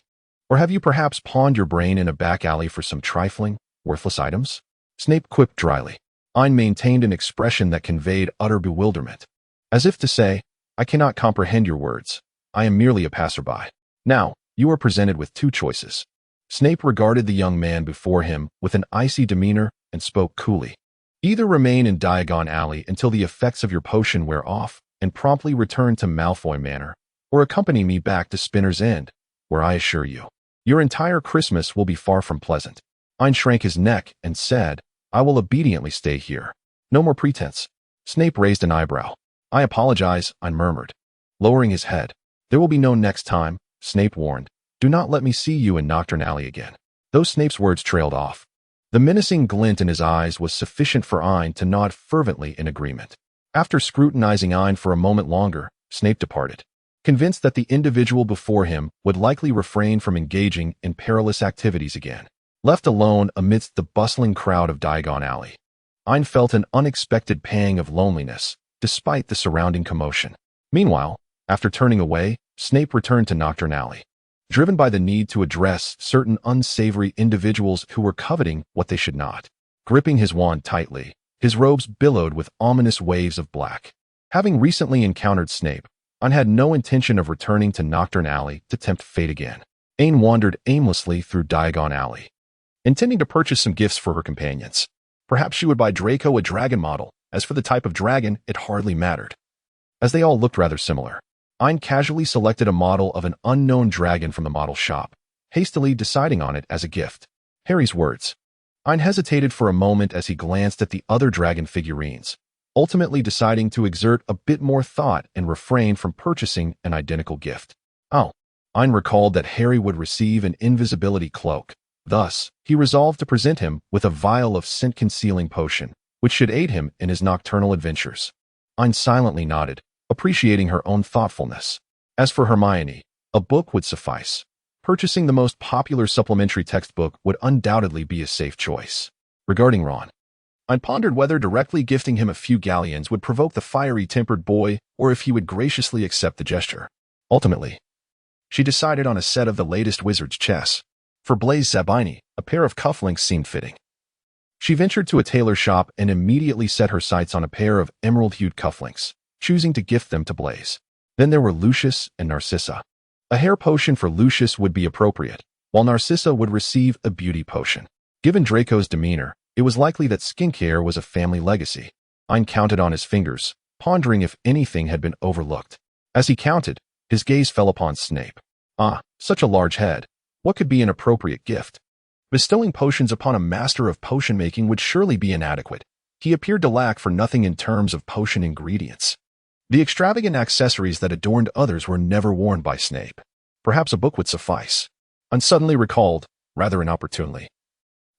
Or have you perhaps pawned your brain in a back alley for some trifling, worthless items?" Snape quipped dryly. Ain maintained an expression that conveyed utter bewilderment, as if to say, "I cannot comprehend your words. I am merely a passerby." Now, you are presented with 2 choices. Snape regarded the young man before him with an icy demeanor and spoke coolly. "Either remain in Diagon Alley until the effects of your potion wear off and promptly return to Malfoy Manor, or accompany me back to Spinner's End, where I assure you, your entire Christmas will be far from pleasant." Ain shrank his neck and said, "I will obediently stay here. No more pretense." Snape raised an eyebrow. "I apologize," Ain murmured, lowering his head. "There will be no next time," Snape warned. "Do not let me see you in Knockturn Alley again." Though Snape's words trailed off, the menacing glint in his eyes was sufficient for Ain to nod fervently in agreement. After scrutinizing Ain for a moment longer, Snape departed, convinced that the individual before him would likely refrain from engaging in perilous activities again. Left alone amidst the bustling crowd of Diagon Alley, Ain felt an unexpected pang of loneliness, despite the surrounding commotion. Meanwhile, after turning away, Snape returned to Knockturn Alley, driven by the need to address certain unsavory individuals who were coveting what they should not. Gripping his wand tightly, his robes billowed with ominous waves of black. Having recently encountered Snape, Ain had no intention of returning to Knockturn Alley to tempt fate again. Ain wandered aimlessly through Diagon Alley, intending to purchase some gifts for her companions. Perhaps she would buy Draco a dragon model. As for the type of dragon, it hardly mattered, as they all looked rather similar. Ain casually selected a model of an unknown dragon from the model shop, hastily deciding on it as a gift. Harry's words. Ain hesitated for a moment as he glanced at the other dragon figurines, ultimately deciding to exert a bit more thought and refrain from purchasing an identical gift. Oh, Ain recalled that Harry would receive an invisibility cloak. Thus, he resolved to present him with a vial of scent-concealing potion, which should aid him in his nocturnal adventures. Ain silently nodded, appreciating her own thoughtfulness. As for Hermione, a book would suffice. purchasing the most popular supplementary textbook would undoubtedly be a safe choice. Regarding Ron, I pondered whether directly gifting him a few galleons would provoke the fiery-tempered boy or if he would graciously accept the gesture. Ultimately, she decided on a set of the latest wizard's chess. For Blaise Zabini, a pair of cufflinks seemed fitting. She ventured to a tailor shop and immediately set her sights on a pair of emerald-hued cufflinks, choosing to gift them to Blaise. Then there were Lucius and Narcissa. A hair potion for Lucius would be appropriate, while Narcissa would receive a beauty potion. Given Draco's demeanor, it was likely that skincare was a family legacy. Ain counted on his fingers, pondering if anything had been overlooked. As he counted, his gaze fell upon Snape. Such a large head. What could be an appropriate gift? Bestowing potions upon a master of potion-making would surely be inadequate. He appeared to lack for nothing in terms of potion ingredients. The extravagant accessories that adorned others were never worn by Snape. Perhaps a book would suffice. Ain suddenly recalled, rather inopportunely,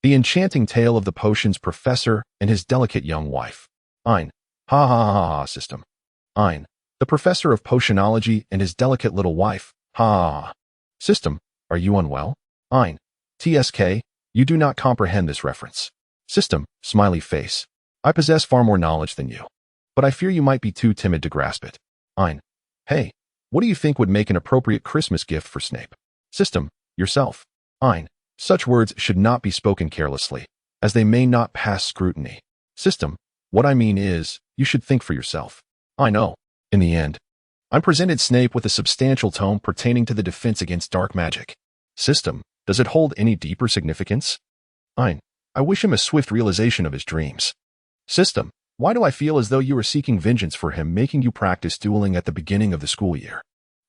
the enchanting tale of the potions professor and his delicate young wife. Ain. Ha ha ha ha system. Ain. The professor of potionology and his delicate little wife. Ha ha ha. System. Are you unwell? Ain. TSK. You do not comprehend this reference. System. Smiley face. I possess far more knowledge than you, but I fear you might be too timid to grasp it. Ain. Hey, what do you think would make an appropriate Christmas gift for Snape? System. Yourself. Ain. Such words should not be spoken carelessly, as they may not pass scrutiny. System. What I mean is, you should think for yourself. I know. In the end, I presented Snape with a substantial tome pertaining to the defense against dark magic. System. Does it hold any deeper significance? Ain. I wish him a swift realization of his dreams. System. Why do I feel as though you are seeking vengeance for him making you practice dueling at the beginning of the school year?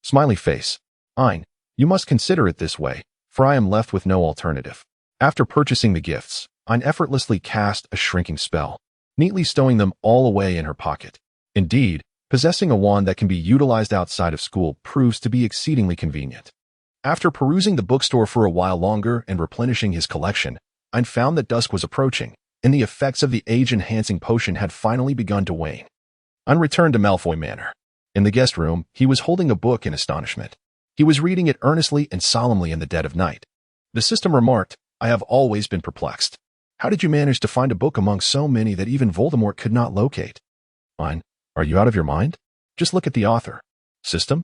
Smiley face. Ain. You must consider it this way, for I am left with no alternative. After purchasing the gifts, Ain effortlessly cast a shrinking spell, neatly stowing them all away in her pocket. Indeed, possessing a wand that can be utilized outside of school proves to be exceedingly convenient. After perusing the bookstore for a while longer and replenishing his collection, Ain found that dusk was approaching, and the effects of the age-enhancing potion had finally begun to wane. Ain returned to Malfoy Manor. In the guest room, he was holding a book in astonishment. He was reading it earnestly and solemnly in the dead of night. The system remarked, I have always been perplexed. How did you manage to find a book among so many that even Voldemort could not locate? Ain. Are you out of your mind? Just look at the author. System.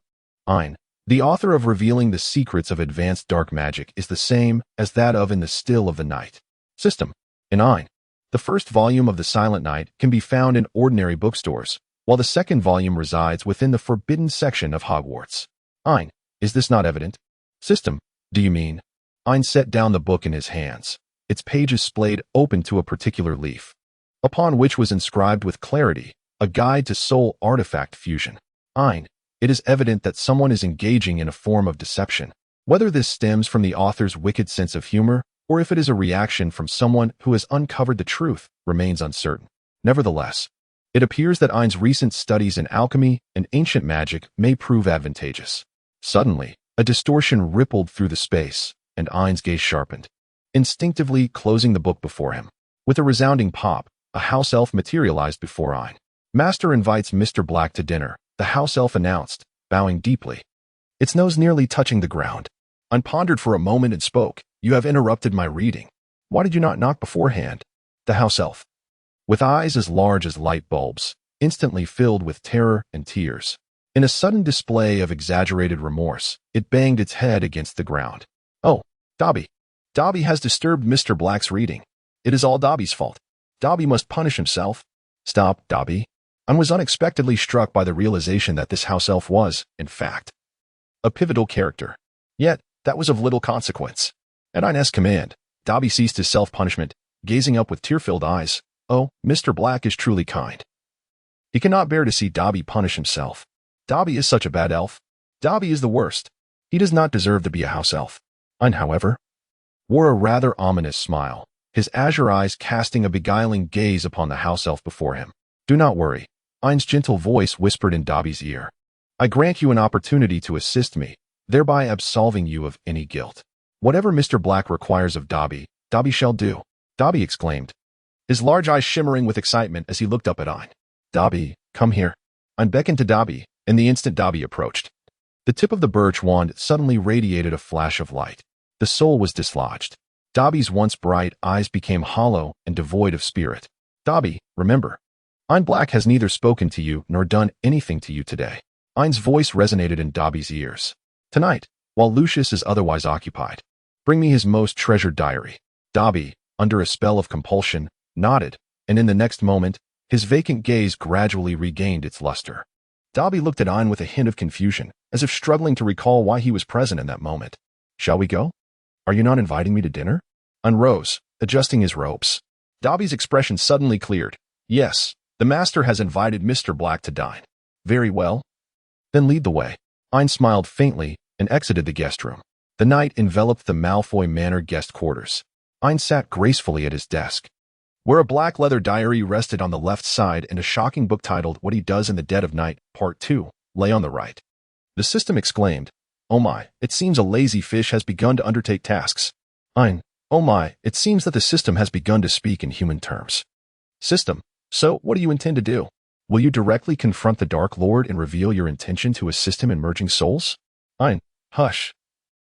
Ain. The author of Revealing the Secrets of Advanced Dark Magic is the same as that of In the Still of the Night. System. In Ain. The first volume of The Silent Night can be found in ordinary bookstores, while the second volume resides within the forbidden section of Hogwarts. Ain. Is this not evident? System. Do you mean? Ain set down the book in his hands, its pages splayed open to a particular leaf, upon which was inscribed with clarity, a guide to soul artifact fusion. Ain. It is evident that someone is engaging in a form of deception. Whether this stems from the author's wicked sense of humor, or if it is a reaction from someone who has uncovered the truth, remains uncertain. Nevertheless, it appears that Ain's recent studies in alchemy and ancient magic may prove advantageous. Suddenly, a distortion rippled through the space, and Ain's gaze sharpened, instinctively closing the book before him. With a resounding pop, a house elf materialized before Ain. Master invites Mr. Black to dinner, the house elf announced, bowing deeply, its nose nearly touching the ground. Ain pondered for a moment and spoke, You have interrupted my reading. Why did you not knock beforehand? The house elf, with eyes as large as light bulbs, instantly filled with terror and tears. In a sudden display of exaggerated remorse, it banged its head against the ground. Oh, Dobby. Dobby has disturbed Mr. Black's reading. It is all Dobby's fault. Dobby must punish himself. Stop, Dobby. Ain was unexpectedly struck by the realization that this house elf was, in fact, a pivotal character. Yet, that was of little consequence. At Ain's command, Dobby ceased his self-punishment, gazing up with tear-filled eyes. Oh, Mr. Black is truly kind. He cannot bear to see Dobby punish himself. Dobby is such a bad elf. Dobby is the worst. He does not deserve to be a house elf. Ain, however, wore a rather ominous smile, his azure eyes casting a beguiling gaze upon the house elf before him. Do not worry, Ain's gentle voice whispered in Dobby's ear. I grant you an opportunity to assist me, thereby absolving you of any guilt. Whatever Mr. Black requires of Dobby, Dobby shall do. Dobby exclaimed, his large eyes shimmering with excitement as he looked up at Ain. Dobby, come here. Ain beckoned to Dobby, and the instant Dobby approached, The tip of the birch wand suddenly radiated a flash of light. The soul was dislodged. Dobby's once bright eyes became hollow and devoid of spirit. Dobby, remember, Ein Black has neither spoken to you nor done anything to you today. Ein's voice resonated in Dobby's ears. Tonight, while Lucius is otherwise occupied, bring me his most treasured diary. Dobby, under a spell of compulsion, nodded, and in the next moment, his vacant gaze gradually regained its luster. Dobby looked at Ein with a hint of confusion, as if struggling to recall why he was present in that moment. Shall we go? Are you not inviting me to dinner? Ein rose, adjusting his robes. Dobby's expression suddenly cleared. Yes, the master has invited Mr. Black to dine. Very well. Then lead the way. Ein smiled faintly and exited the guest room. The night enveloped the Malfoy Manor guest quarters. Ein sat gracefully at his desk, where a black leather diary rested on the left side and a shocking book titled What He Does in the Dead of Night, Part 2, lay on the right. The system exclaimed, "Oh my, it seems a lazy fish has begun to undertake tasks." Ein, oh my, it seems that the system has begun to speak in human terms. System, so what do you intend to do? Will you directly confront the Dark Lord and reveal your intention to assist him in merging souls? Ein, hush.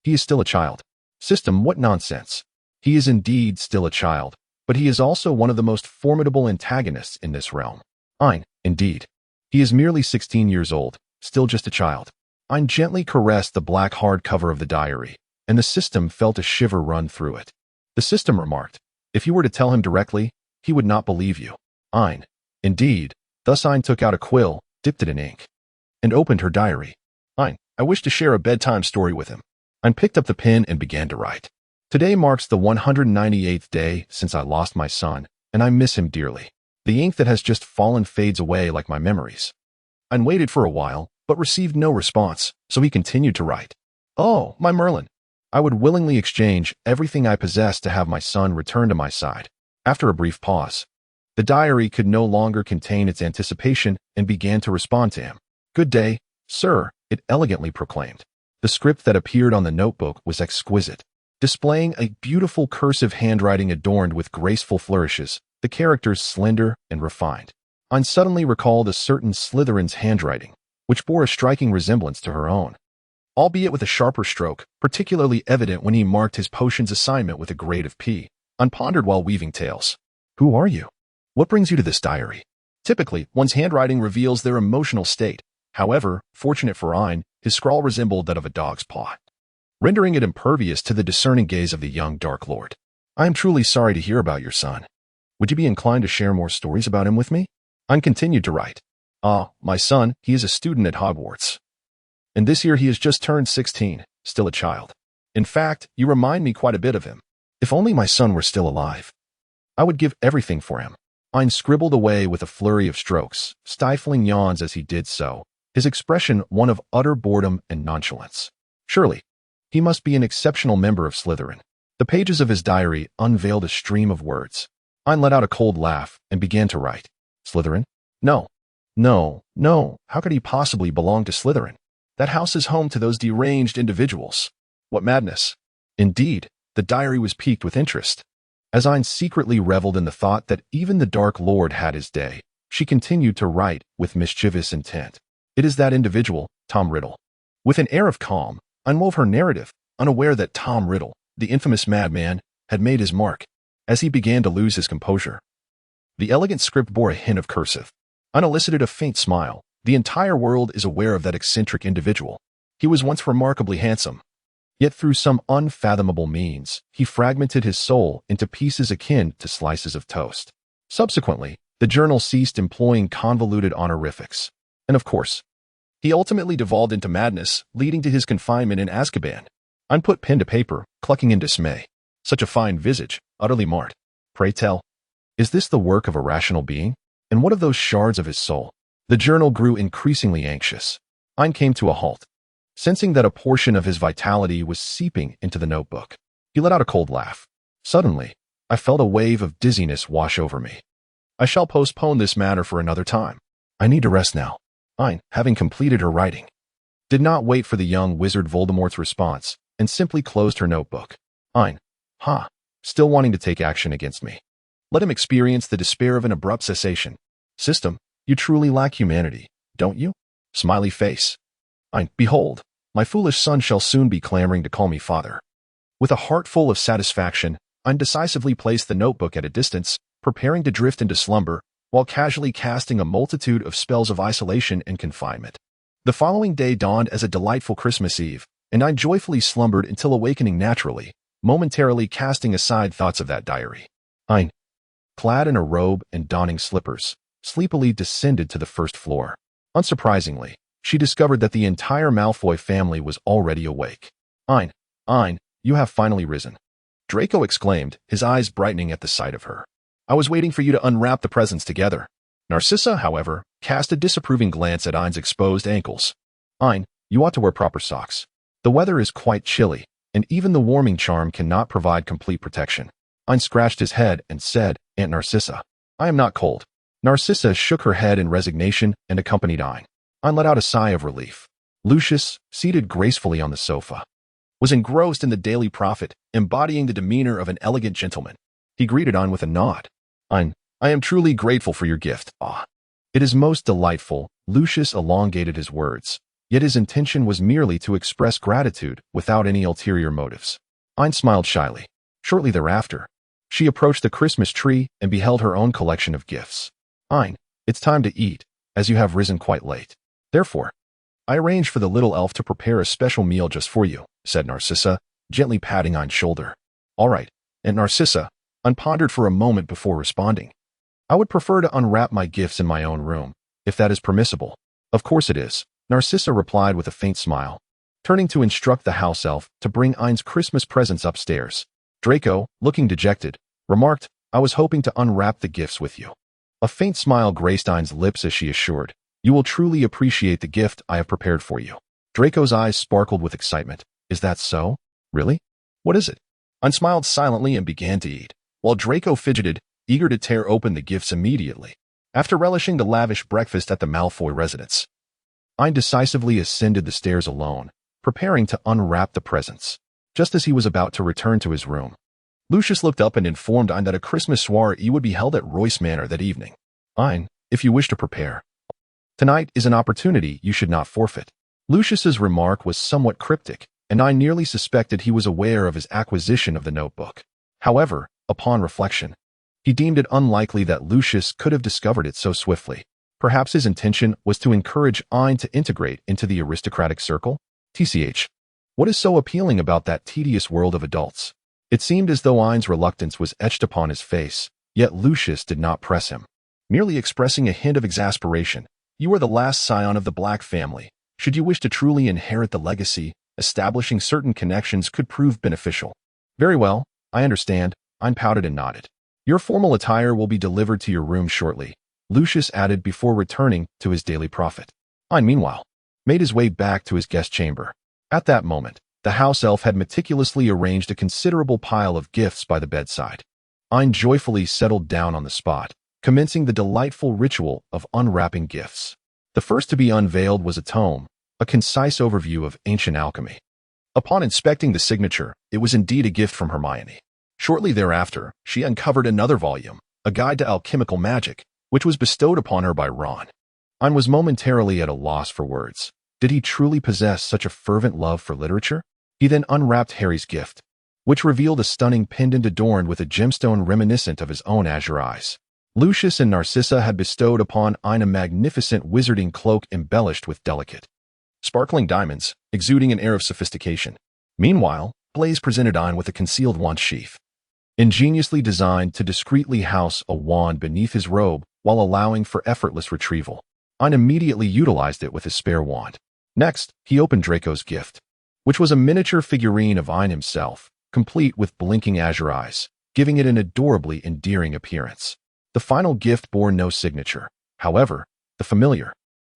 He is still a child. System, what nonsense. He is indeed still a child, but he is also one of the most formidable antagonists in this realm. Ein, indeed. He is merely 16 years old, still just a child. Ein gently caressed the black hardcover of the diary, and the system felt a shiver run through it. The system remarked, if you were to tell him directly, he would not believe you. Ein, indeed. Thus Ein took out a quill, dipped it in ink, and opened her diary. Ein, I wish to share a bedtime story with him. Ein picked up the pen and began to write. Today marks the 198th day since I lost my son, and I miss him dearly. The ink that has just fallen fades away like my memories. Ein waited for a while, but received no response, so he continued to write. Oh, my Merlin. I would willingly exchange everything I possess to have my son return to my side. After a brief pause, the diary could no longer contain its anticipation and began to respond to him. Good day, sir, it elegantly proclaimed. The script that appeared on the notebook was exquisite, displaying a beautiful cursive handwriting adorned with graceful flourishes, the characters slender and refined. Ein suddenly recalled a certain Slytherin's handwriting, which bore a striking resemblance to her own, albeit with a sharper stroke, particularly evident when he marked his potion's assignment with a grade of P. Ein pondered while weaving tales. Who are you? What brings you to this diary? Typically, one's handwriting reveals their emotional state. However, fortunate for Ein, his scrawl resembled that of a dog's paw, rendering it impervious to the discerning gaze of the young Dark Lord. I am truly sorry to hear about your son. Would you be inclined to share more stories about him with me? Ein continued to write. Ah, my son, he is a student at Hogwarts. And this year he has just turned 16, still a child. In fact, you remind me quite a bit of him. If only my son were still alive. I would give everything for him. Ein scribbled away with a flurry of strokes, stifling yawns as he did so, his expression one of utter boredom and nonchalance. Surely, he must be an exceptional member of Slytherin. The pages of his diary unveiled a stream of words. Ein let out a cold laugh and began to write. Slytherin? No. No, no. How could he possibly belong to Slytherin? That house is home to those deranged individuals. What madness. Indeed, the diary was piqued with interest. As Ein secretly reveled in the thought that even the Dark Lord had his day, she continued to write with mischievous intent. It is that individual, Tom Riddle. With an air of calm, Ein wove her narrative, unaware that Tom Riddle, the infamous madman, had made his mark, as he began to lose his composure. The elegant script bore a hint of cursive. Ein elicited a faint smile. The entire world is aware of that eccentric individual. He was once remarkably handsome. Yet through some unfathomable means, he fragmented his soul into pieces akin to slices of toast. Subsequently, the journal ceased employing convoluted honorifics. And of course, he ultimately devolved into madness, leading to his confinement in Azkaban. Ein put pen to paper, clucking in dismay. Such a fine visage, utterly marred. Pray tell, is this the work of a rational being? And what of those shards of his soul? The journal grew increasingly anxious. Ein came to a halt, sensing that a portion of his vitality was seeping into the notebook. He let out a cold laugh. Suddenly, I felt a wave of dizziness wash over me. I shall postpone this matter for another time. I need to rest now. Ein, having completed her writing, did not wait for the young wizard Voldemort's response, and simply closed her notebook. Ein, still wanting to take action against me. Let him experience the despair of an abrupt cessation. System, you truly lack humanity, don't you? Smiley face. Ein, behold, My foolish son shall soon be clamoring to call me father. With a heart full of satisfaction, Ein decisively placed the notebook at a distance, preparing to drift into slumber, while casually casting a multitude of spells of isolation and confinement. The following day dawned as a delightful Christmas Eve, and Ein joyfully slumbered until awakening naturally, momentarily casting aside thoughts of that diary. Ein, clad in a robe and donning slippers, sleepily descended to the first floor. Unsurprisingly, she discovered that the entire Malfoy family was already awake. Ein, you have finally risen. Draco exclaimed, his eyes brightening at the sight of her. I was waiting for you to unwrap the presents together. Narcissa, however, cast a disapproving glance at Ein's exposed ankles. Ein, you ought to wear proper socks. The weather is quite chilly, and even the warming charm cannot provide complete protection. Ein scratched his head and said, Aunt Narcissa, I am not cold. Narcissa shook her head in resignation and accompanied Ein. Ein let out a sigh of relief. Lucius, seated gracefully on the sofa, was engrossed in the Daily Prophet, embodying the demeanor of an elegant gentleman. He greeted Ein with a nod. Ein, I am truly grateful for your gift. Ah, it is most delightful. Lucius elongated his words, yet his intention was merely to express gratitude without any ulterior motives. Ein smiled shyly. Shortly thereafter, she approached the Christmas tree and beheld her own collection of gifts. Ein, it's time to eat, as you have risen quite late. Therefore, I arranged for the little elf to prepare a special meal just for you, said Narcissa, gently patting Ein's shoulder. All right, and Narcissa, Ein pondered for a moment before responding. I would prefer to unwrap my gifts in my own room, if that is permissible. Of course it is, Narcissa replied with a faint smile, turning to instruct the house elf to bring Ein's Christmas presents upstairs. Draco, looking dejected, remarked, I was hoping to unwrap the gifts with you. A faint smile graced Ein's lips as she assured, You will truly appreciate the gift I have prepared for you. Draco's eyes sparkled with excitement. Is that so? Really? What is it? Ein smiled silently and began to eat, while Draco fidgeted, eager to tear open the gifts immediately. After relishing the lavish breakfast at the Malfoy residence, Ein decisively ascended the stairs alone, preparing to unwrap the presents. Just as he was about to return to his room, Lucius looked up and informed Ein that a Christmas soiree would be held at Royce Manor that evening. Ein, if you wish to prepare, tonight is an opportunity you should not forfeit. Lucius's remark was somewhat cryptic, and Ein nearly suspected he was aware of his acquisition of the notebook. However, upon reflection, he deemed it unlikely that Lucius could have discovered it so swiftly. Perhaps his intention was to encourage Ein to integrate into the aristocratic circle? TCH. What is so appealing about that tedious world of adults? It seemed as though Ein's reluctance was etched upon his face, yet Lucius did not press him, merely expressing a hint of exasperation. You are the last scion of the Black family. Should you wish to truly inherit the legacy, establishing certain connections could prove beneficial. Very well, I understand. Ein pouted and nodded. Your formal attire will be delivered to your room shortly, Lucius added before returning to his Daily Prophet. Ein, meanwhile, made his way back to his guest chamber. At that moment, the house elf had meticulously arranged a considerable pile of gifts by the bedside. Ein joyfully settled down on the spot, commencing the delightful ritual of unwrapping gifts. The first to be unveiled was a tome, a concise overview of ancient alchemy. Upon inspecting the signature, it was indeed a gift from Hermione. Shortly thereafter, she uncovered another volume, a guide to alchemical magic, which was bestowed upon her by Ron. Ein was momentarily at a loss for words. Did he truly possess such a fervent love for literature? He then unwrapped Harry's gift, which revealed a stunning pendant adorned with a gemstone reminiscent of his own azure eyes. Lucius and Narcissa had bestowed upon Ein a magnificent wizarding cloak embellished with delicate, sparkling diamonds, exuding an air of sophistication. Meanwhile, Blaise presented Ein with a concealed wand sheath, ingeniously designed to discreetly house a wand beneath his robe while allowing for effortless retrieval. Ein immediately utilized it with his spare wand. Next, he opened Draco's gift, which was a miniature figurine of Ein himself, complete with blinking azure eyes, giving it an adorably endearing appearance. The final gift bore no signature. However, the familiar,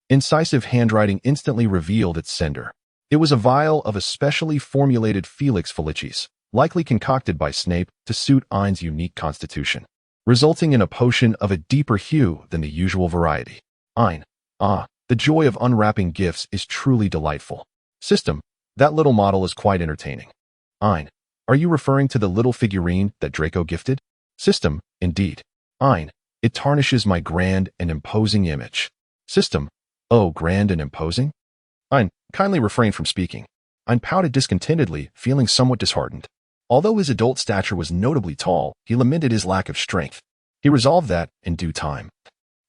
incisive handwriting instantly revealed its sender. It was a vial of a specially formulated Felix Felicis, likely concocted by Snape to suit Ein's unique constitution, resulting in a potion of a deeper hue than the usual variety. Ein, the joy of unwrapping gifts is truly delightful. System, that little model is quite entertaining. Ein, are you referring to the little figurine that Draco gifted? System, indeed. Ein, it tarnishes my grand and imposing image. System, oh, grand and imposing? Ein, kindly refrain from speaking. Ein pouted discontentedly, feeling somewhat disheartened. Although his adult stature was notably tall, he lamented his lack of strength. He resolved that, in due time,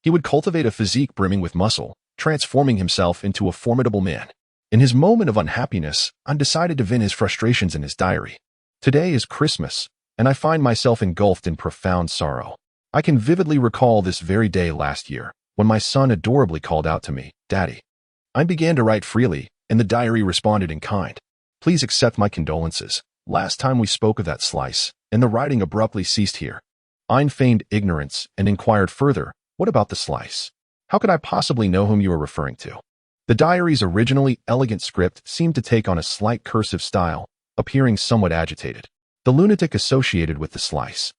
he would cultivate a physique brimming with muscle, transforming himself into a formidable man. In his moment of unhappiness, Ein decided to vent his frustrations in his diary. Today is Christmas, and I find myself engulfed in profound sorrow. I can vividly recall this very day last year, when my son adorably called out to me, "Daddy." I began to write freely, and the diary responded in kind. "Please accept my condolences. Last time we spoke of that slice, and the writing abruptly ceased here." Ein feigned ignorance and inquired further, "What about the slice? How could I possibly know whom you are referring to?" The diary's originally elegant script seemed to take on a slight cursive style, appearing somewhat agitated. "The lunatic associated with the slice."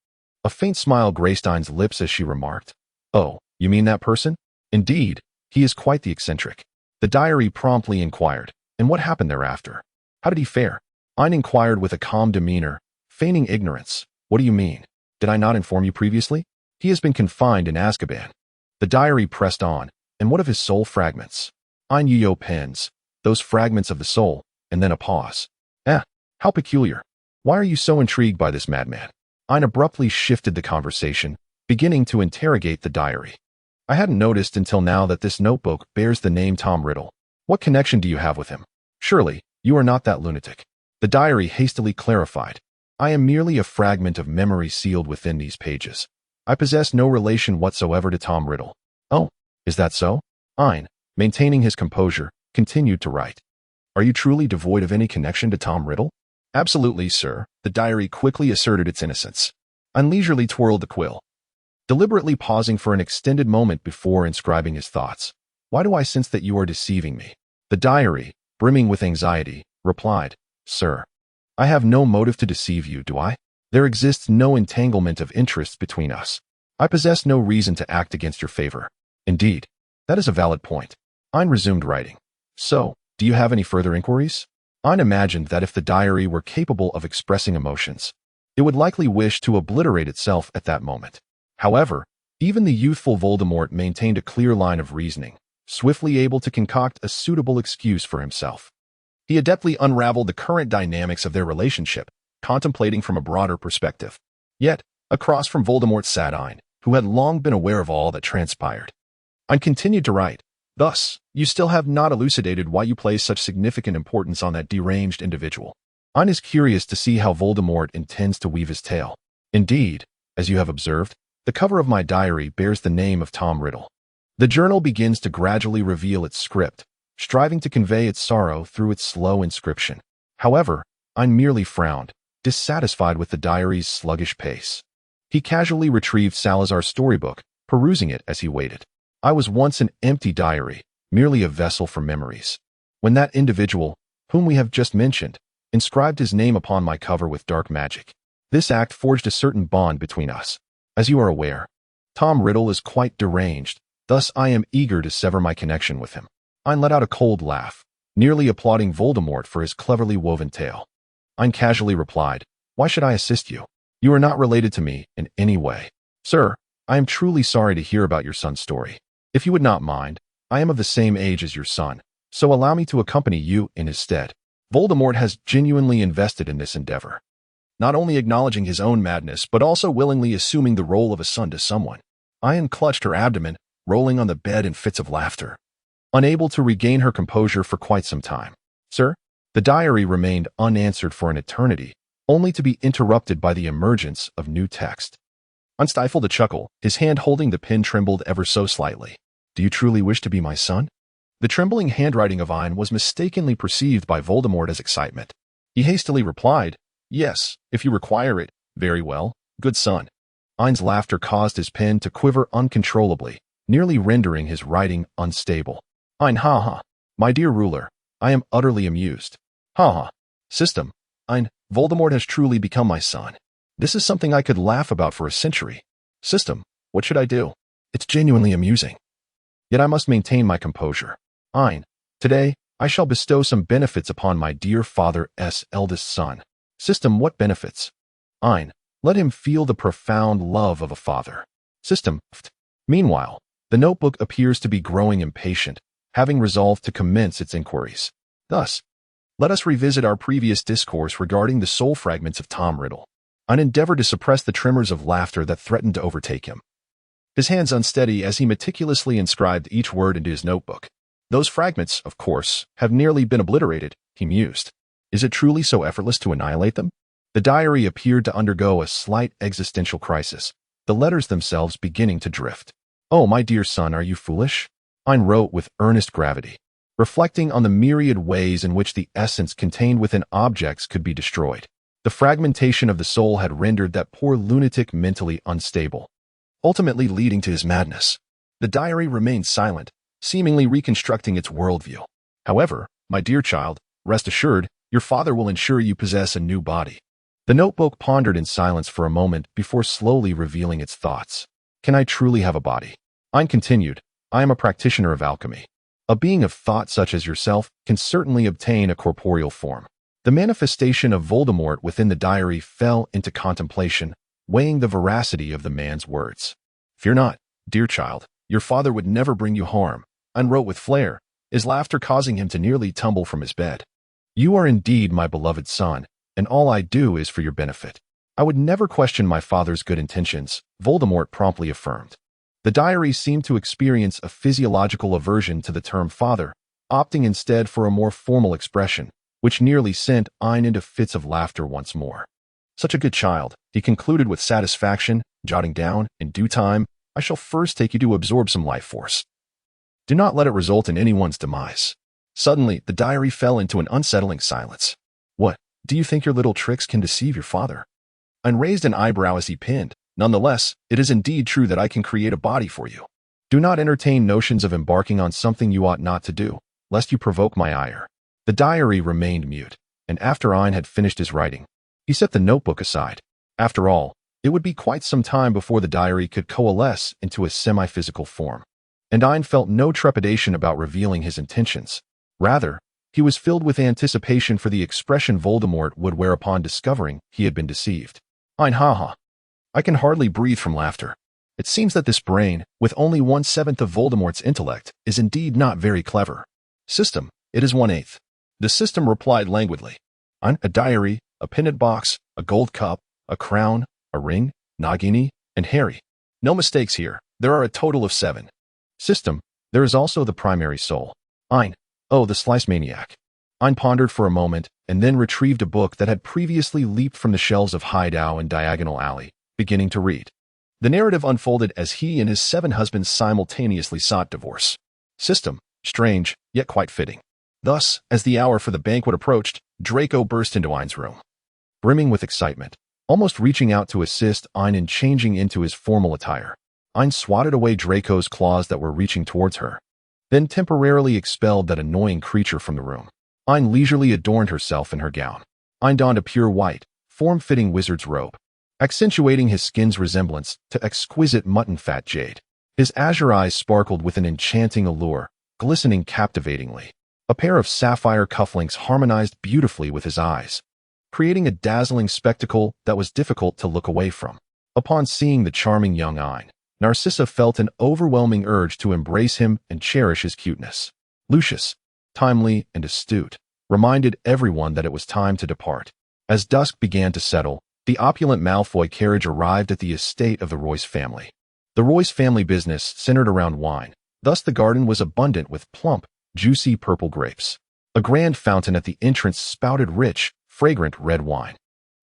A faint smile graced Ein's lips as she remarked, "Oh, you mean that person? Indeed, he is quite the eccentric." The diary promptly inquired, "And what happened thereafter? How did he fare?" Ein inquired with a calm demeanor, feigning ignorance. "What do you mean? Did I not inform you previously? He has been confined in Azkaban." The diary pressed on, "And what of his soul fragments?" Ein yo pens, "Those fragments of the soul," and then a pause. How peculiar. Why are you so intrigued by this madman?" Ein abruptly shifted the conversation, beginning to interrogate the diary. "I hadn't noticed until now that this notebook bears the name Tom Riddle. What connection do you have with him? Surely, you are not that lunatic." The diary hastily clarified, "I am merely a fragment of memory sealed within these pages. I possess no relation whatsoever to Tom Riddle." "Oh, is that so?" Ein, maintaining his composure, continued to write. "Are you truly devoid of any connection to Tom Riddle?" "Absolutely, sir." The diary quickly asserted its innocence. Ein leisurely twirled the quill, deliberately pausing for an extended moment before inscribing his thoughts. "Why do I sense that you are deceiving me?" The diary, brimming with anxiety, replied, "Sir, I have no motive to deceive you, do I? There exists no entanglement of interests between us. I possess no reason to act against your favor." "Indeed, that is a valid point." Ein resumed writing. "So, do you have any further inquiries?" Ein imagined that if the diary were capable of expressing emotions, it would likely wish to obliterate itself at that moment. However, even the youthful Voldemort maintained a clear line of reasoning, swiftly able to concoct a suitable excuse for himself. He adeptly unraveled the current dynamics of their relationship, contemplating from a broader perspective. Yet, across from Voldemort sat Ein, who had long been aware of all that transpired. Ein continued to write, "Thus, you still have not elucidated why you place such significant importance on that deranged individual. Ein is curious to see how Voldemort intends to weave his tale. Indeed, as you have observed, the cover of my diary bears the name of Tom Riddle." The journal begins to gradually reveal its script, striving to convey its sorrow through its slow inscription. However, Ein merely frowned, dissatisfied with the diary's sluggish pace. He casually retrieved Salazar's storybook, perusing it as he waited. "I was once an empty diary, merely a vessel for memories. When that individual, whom we have just mentioned, inscribed his name upon my cover with dark magic, this act forged a certain bond between us. As you are aware, Tom Riddle is quite deranged, thus I am eager to sever my connection with him." Ein let out a cold laugh, nearly applauding Voldemort for his cleverly woven tale. Ein casually replied, "Why should I assist you? You are not related to me in any way." "Sir, I am truly sorry to hear about your son's story. If you would not mind, I am of the same age as your son, so allow me to accompany you in his stead." Voldemort has genuinely invested in this endeavor, not only acknowledging his own madness, but also willingly assuming the role of a son to someone. Ein clutched her abdomen, rolling on the bed in fits of laughter, unable to regain her composure for quite some time. "Sir?" The diary remained unanswered for an eternity, only to be interrupted by the emergence of new text. Ein stifled a chuckle, his hand holding the pen trembled ever so slightly. "Do you truly wish to be my son?" The trembling handwriting of Ein was mistakenly perceived by Voldemort as excitement. He hastily replied, "Yes, if you require it. Very well, good son." Ein's laughter caused his pen to quiver uncontrollably, nearly rendering his writing unstable. "Ein, ha ha. My dear ruler, I am utterly amused. Ha ha. System. Ein, Voldemort has truly become my son. This is something I could laugh about for a century. System, what should I do? It's genuinely amusing. Yet I must maintain my composure. Ein, today, I shall bestow some benefits upon my dear father's eldest son. System, what benefits? Ein, let him feel the profound love of a father. System. Meanwhile, the notebook appears to be growing impatient, having resolved to commence its inquiries. Thus, Let us revisit our previous discourse regarding the soul fragments of Tom Riddle. Ein endeavored to suppress the tremors of laughter that threatened to overtake him. His hands unsteady as he meticulously inscribed each word into his notebook. Those fragments, of course, have nearly been obliterated, he mused. Is it truly so effortless to annihilate them? The diary appeared to undergo a slight existential crisis, the letters themselves beginning to drift. Oh, my dear son, are you foolish? Ein wrote with earnest gravity, reflecting on the myriad ways in which the essence contained within objects could be destroyed. The fragmentation of the soul had rendered that poor lunatic mentally unstable, ultimately leading to his madness. The diary remained silent, seemingly reconstructing its worldview. However, my dear child, rest assured, your father will ensure you possess a new body. The notebook pondered in silence for a moment before slowly revealing its thoughts. Can I truly have a body? Ein continued, I am a practitioner of alchemy. A being of thought such as yourself can certainly obtain a corporeal form. The manifestation of Voldemort within the diary fell into contemplation, weighing the veracity of the man's words. Fear not, dear child, your father would never bring you harm, Ein wrote with flair, his laughter causing him to nearly tumble from his bed. You are indeed my beloved son, and all I do is for your benefit. I would never question my father's good intentions, Voldemort promptly affirmed. The diary seemed to experience a physiological aversion to the term father, opting instead for a more formal expression, which nearly sent Ein into fits of laughter once more. Such a good child, he concluded with satisfaction, jotting down, in due time, I shall first take you to absorb some life force. Do not let it result in anyone's demise. Suddenly, the diary fell into an unsettling silence. What, do you think your little tricks can deceive your father? Ein raised an eyebrow as he pinned, nonetheless, it is indeed true that I can create a body for you. Do not entertain notions of embarking on something you ought not to do, lest you provoke my ire. The diary remained mute, and after Ein had finished his writing, he set the notebook aside. After all, it would be quite some time before the diary could coalesce into a semi-physical form, and Ein felt no trepidation about revealing his intentions. Rather, he was filled with anticipation for the expression Voldemort would wear upon discovering he had been deceived. Ein ha. I can hardly breathe from laughter. It seems that this brain, with only 1/7 of Voldemort's intellect, is indeed not very clever. System, it is 1/8. The system replied languidly. A diary, a peanut box, a gold cup, a crown, a ring, Nagini, and Harry. No mistakes here. There are a total of 7. System, there is also the primary soul. Ein. Oh, the slice maniac. Ein pondered for a moment and then retrieved a book that had previously leaped from the shelves of Hideout and Diagonal Alley, beginning to read. The narrative unfolded as he and his 7 husbands simultaneously sought divorce. System, strange, yet quite fitting. Thus, as the hour for the banquet approached, Draco burst into Ein's room. Brimming with excitement, almost reaching out to assist Ein in changing into his formal attire, Ein swatted away Draco's claws that were reaching towards her, then temporarily expelled that annoying creature from the room. Ein leisurely adorned herself in her gown. Ein donned a pure white, form-fitting wizard's robe, accentuating his skin's resemblance to exquisite mutton-fat jade. His azure eyes sparkled with an enchanting allure, glistening captivatingly. A pair of sapphire cufflinks harmonized beautifully with his eyes, creating a dazzling spectacle that was difficult to look away from. Upon seeing the charming young Ein, Narcissa felt an overwhelming urge to embrace him and cherish his cuteness. Lucius, timely and astute, reminded everyone that it was time to depart. As dusk began to settle, the opulent Malfoy carriage arrived at the estate of the Royce family. The Royce family business centered around wine, thus the garden was abundant with plump, juicy purple grapes. A grand fountain at the entrance spouted rich, fragrant red wine.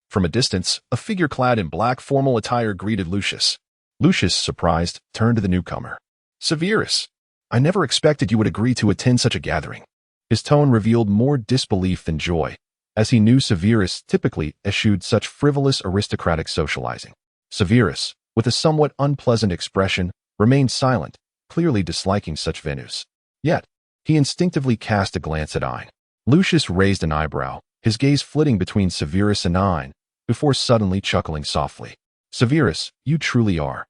From a distance, a figure clad in black formal attire greeted Lucius. Lucius, surprised, turned to the newcomer. Severus, I never expected you would agree to attend such a gathering. His tone revealed more disbelief than joy, as he knew Severus typically eschewed such frivolous aristocratic socializing. Severus, with a somewhat unpleasant expression, remained silent, clearly disliking such venues. Yet, he instinctively cast a glance at Ein. Lucius raised an eyebrow, his gaze flitting between Severus and Ein, before suddenly chuckling softly. Severus, you truly are.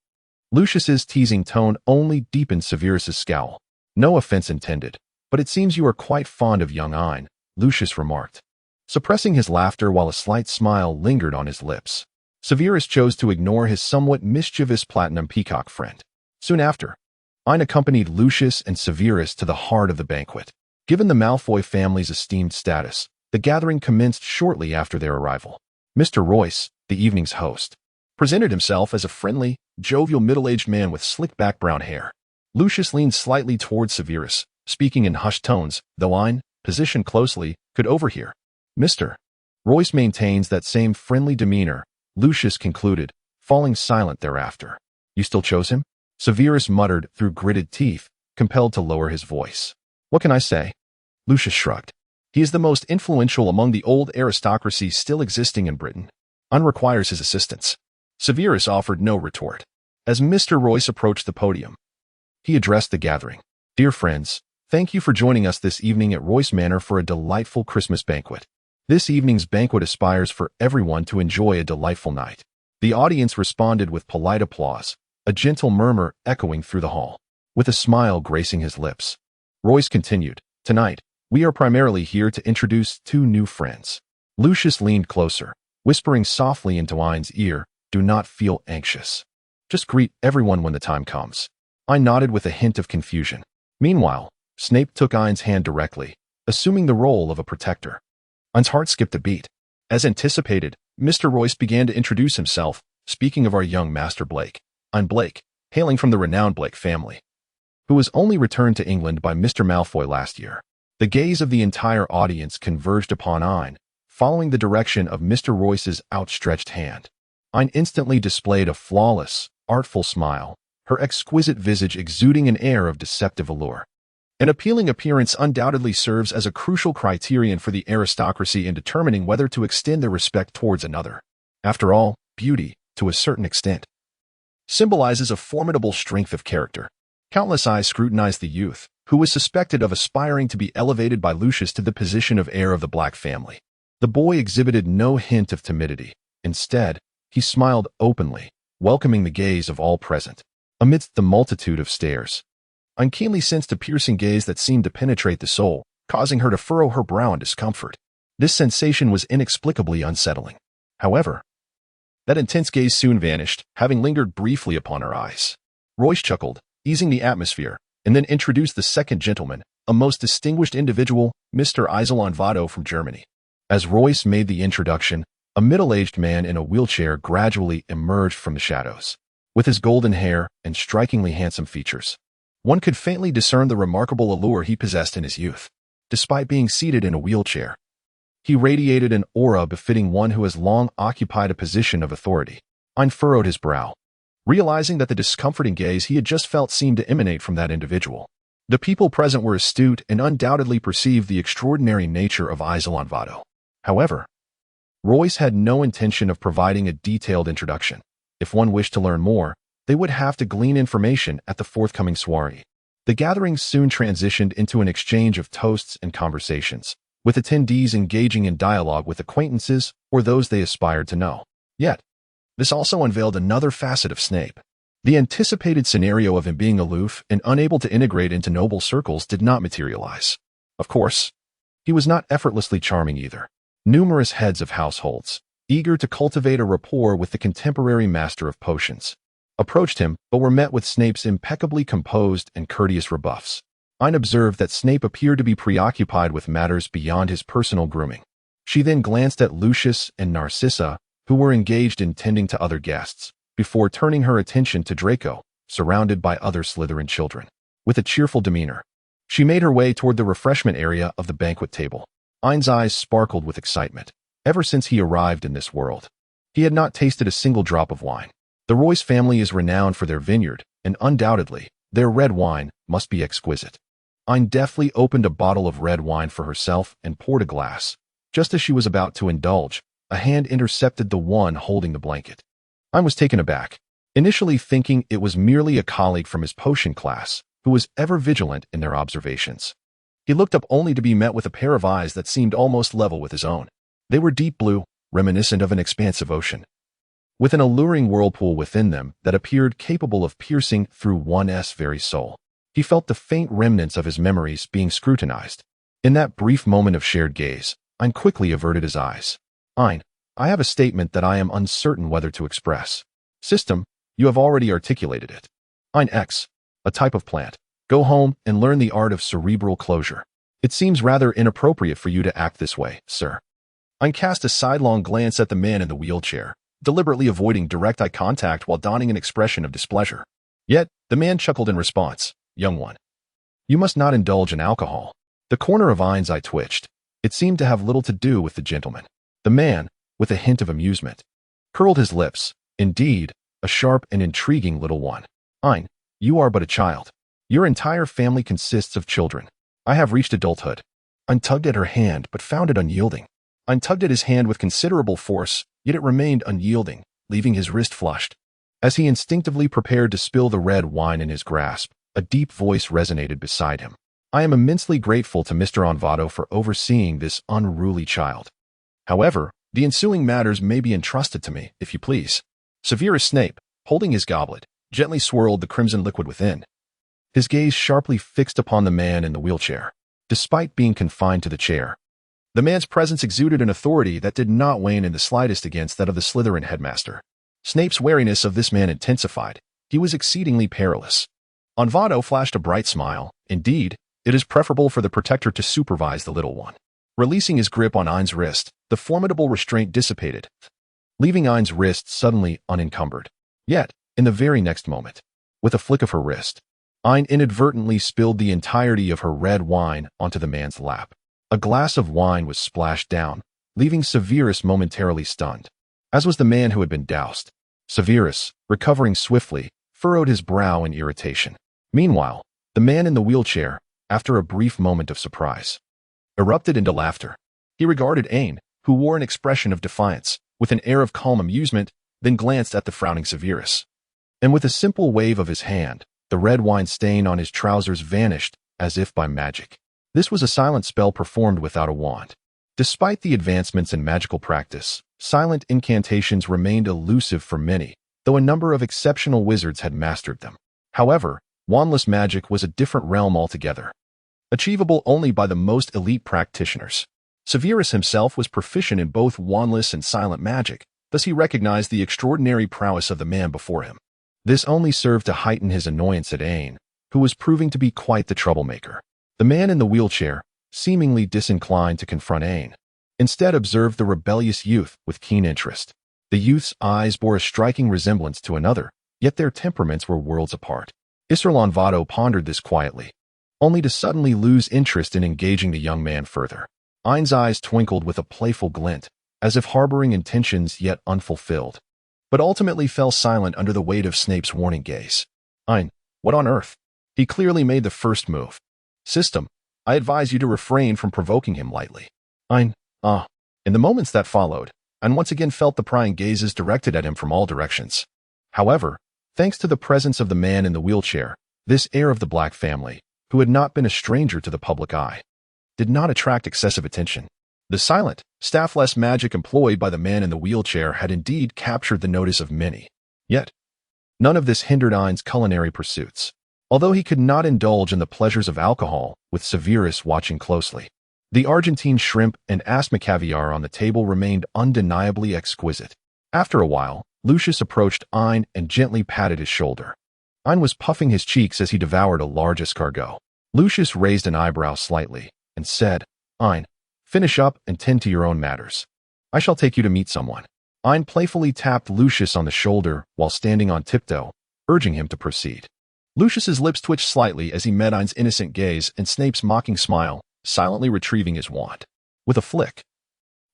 Lucius's teasing tone only deepened Severus's scowl. No offense intended, but it seems you are quite fond of young Ein, Lucius remarked, suppressing his laughter while a slight smile lingered on his lips. Severus chose to ignore his somewhat mischievous platinum peacock friend. Soon after, Ein accompanied Lucius and Severus to the heart of the banquet. Given the Malfoy family's esteemed status, The gathering commenced shortly after their arrival. Mr. Royce, the evening's host, presented himself as a friendly, jovial middle-aged man with slick-back brown hair. Lucius leaned slightly towards Severus, speaking in hushed tones, though Ain, positioned closely, could overhear. Mr. Royce maintains that same friendly demeanor, Lucius concluded, falling silent thereafter. You still chose him? Severus muttered through gritted teeth, compelled to lower his voice. What can I say? Lucius shrugged. He is the most influential among the old aristocracy still existing in Britain. Ain requires his assistance. Severus offered no retort. As Mr. Royce approached the podium, he addressed the gathering. Dear friends, thank you for joining us this evening at Royce Manor for a delightful Christmas banquet. This evening's banquet aspires for everyone to enjoy a delightful night. The audience responded with polite applause, a gentle murmur echoing through the hall. With a smile gracing his lips, Royce continued, Tonight, we are primarily here to introduce two new friends. Lucius leaned closer, whispering softly into Ain's ear, Do not feel anxious. Just greet everyone when the time comes. Ain nodded with a hint of confusion. Meanwhile, Snape took Ain's hand directly, assuming the role of a protector. Ain's heart skipped a beat. As anticipated, Mr. Royce began to introduce himself, speaking of our young Master Blake. Ain Blake, hailing from the renowned Blake family, who was only returned to England by Mr. Malfoy last year. The gaze of the entire audience converged upon Ain, following the direction of Mr. Royce's outstretched hand. Ain instantly displayed a flawless, artful smile, her exquisite visage exuding an air of deceptive allure. An appealing appearance undoubtedly serves as a crucial criterion for the aristocracy in determining whether to extend their respect towards another. After all, beauty, to a certain extent, symbolizes a formidable strength of character. Countless eyes scrutinized the youth, who was suspected of aspiring to be elevated by Lucius to the position of heir of the Black family. The boy exhibited no hint of timidity. Instead, he smiled openly, welcoming the gaze of all present. Amidst the multitude of stares, Ain keenly sensed a piercing gaze that seemed to penetrate the soul, causing her to furrow her brow in discomfort. This sensation was inexplicably unsettling. However, that intense gaze soon vanished, having lingered briefly upon her eyes. Royce chuckled, easing the atmosphere, and then introduced the second gentleman, a most distinguished individual, Mr. Isolon Vado from Germany. As Royce made the introduction, a middle-aged man in a wheelchair gradually emerged from the shadows. With his golden hair and strikingly handsome features, one could faintly discern the remarkable allure he possessed in his youth. Despite being seated in a wheelchair, he radiated an aura befitting one who has long occupied a position of authority. Ain furrowed his brow, realizing that the discomforting gaze he had just felt seemed to emanate from that individual. The people present were astute and undoubtedly perceived the extraordinary nature of Isolon Vado. However, Royce had no intention of providing a detailed introduction. If one wished to learn more, they would have to glean information at the forthcoming soiree. The gathering soon transitioned into an exchange of toasts and conversations, with attendees engaging in dialogue with acquaintances or those they aspired to know. Yet, this also unveiled another facet of Snape. The anticipated scenario of him being aloof and unable to integrate into noble circles did not materialize. Of course, he was not effortlessly charming either. Numerous heads of households, eager to cultivate a rapport with the contemporary master of potions, approached him but were met with Snape's impeccably composed and courteous rebuffs. Ain observed that Snape appeared to be preoccupied with matters beyond his personal grooming. She then glanced at Lucius and Narcissa, who were engaged in tending to other guests, before turning her attention to Draco, surrounded by other Slytherin children. With a cheerful demeanor, she made her way toward the refreshment area of the banquet table. Ain's eyes sparkled with excitement. Ever since he arrived in this world, he had not tasted a single drop of wine. The Royce family is renowned for their vineyard, and undoubtedly, their red wine must be exquisite. Ain deftly opened a bottle of red wine for herself and poured a glass. Just as she was about to indulge, a hand intercepted the one holding the blanket. Ain was taken aback, initially thinking it was merely a colleague from his potion class, who was ever vigilant in their observations. He looked up only to be met with a pair of eyes that seemed almost level with his own. They were deep blue, reminiscent of an expansive ocean, with an alluring whirlpool within them that appeared capable of piercing through one's very soul. He felt the faint remnants of his memories being scrutinized. In that brief moment of shared gaze, Ain quickly averted his eyes. Ain, I have a statement that I am uncertain whether to express. System, you have already articulated it. Ain X, a type of plant. Go home and learn the art of cerebral closure. It seems rather inappropriate for you to act this way, sir. Ain cast a sidelong glance at the man in the wheelchair, deliberately avoiding direct eye contact while donning an expression of displeasure. Yet, the man chuckled in response. Young one, you must not indulge in alcohol. The corner of Ain's eye twitched. It seemed to have little to do with the gentleman. The man, with a hint of amusement, curled his lips. Indeed, a sharp and intriguing little one. Ain, you are but a child. Your entire family consists of children. I have reached adulthood. Ain tugged at her hand, but found it unyielding. Ain tugged at his hand with considerable force, yet it remained unyielding, leaving his wrist flushed. As he instinctively prepared to spill the red wine in his grasp, a deep voice resonated beside him. I am immensely grateful to Mr. Onvato for overseeing this unruly child. However, the ensuing matters may be entrusted to me, if you please. Severus Snape, holding his goblet, gently swirled the crimson liquid within. His gaze sharply fixed upon the man in the wheelchair. Despite being confined to the chair, the man's presence exuded an authority that did not wane in the slightest against that of the Slytherin headmaster. Snape's wariness of this man intensified. He was exceedingly perilous. Onvato flashed a bright smile. Indeed, it is preferable for the protector to supervise the little one. Releasing his grip on Ain's wrist, the formidable restraint dissipated, leaving Ain's wrist suddenly unencumbered. Yet, in the very next moment, with a flick of her wrist, Ain inadvertently spilled the entirety of her red wine onto the man's lap. A glass of wine was splashed down, leaving Severus momentarily stunned, as was the man who had been doused. Severus, recovering swiftly, furrowed his brow in irritation. Meanwhile, the man in the wheelchair, after a brief moment of surprise, erupted into laughter. He regarded Ain, who wore an expression of defiance, with an air of calm amusement, then glanced at the frowning Severus. And with a simple wave of his hand, the red wine stain on his trousers vanished, as if by magic. This was a silent spell performed without a wand. Despite the advancements in magical practice, silent incantations remained elusive for many, though a number of exceptional wizards had mastered them. However, wandless magic was a different realm altogether, achievable only by the most elite practitioners. Severus himself was proficient in both wandless and silent magic, thus he recognized the extraordinary prowess of the man before him. This only served to heighten his annoyance at Ain, who was proving to be quite the troublemaker. The man in the wheelchair, seemingly disinclined to confront Ain, instead observed the rebellious youth with keen interest. The youth's eyes bore a striking resemblance to another, yet their temperaments were worlds apart. Isser Lonvato pondered this quietly, only to suddenly lose interest in engaging the young man further. Ain's eyes twinkled with a playful glint, as if harboring intentions yet unfulfilled, but ultimately fell silent under the weight of Snape's warning gaze. Ain, what on earth? He clearly made the first move. System, I advise you to refrain from provoking him lightly. Ain, In the moments that followed, Ain once again felt the prying gazes directed at him from all directions. However, thanks to the presence of the man in the wheelchair, this heir of the Black family, who had not been a stranger to the public eye, did not attract excessive attention. The silent, staffless magic employed by the man in the wheelchair had indeed captured the notice of many. Yet, none of this hindered Ain's culinary pursuits, although he could not indulge in the pleasures of alcohol, with Severus watching closely. The Argentine shrimp and asthma caviar on the table remained undeniably exquisite. After a while, Lucius approached Ain and gently patted his shoulder. Ain was puffing his cheeks as he devoured a large escargot. Lucius raised an eyebrow slightly and said, Ain, finish up and tend to your own matters. I shall take you to meet someone. Ain playfully tapped Lucius on the shoulder while standing on tiptoe, urging him to proceed. Lucius's lips twitched slightly as he met Ain's innocent gaze and Snape's mocking smile, silently retrieving his wand. With a flick,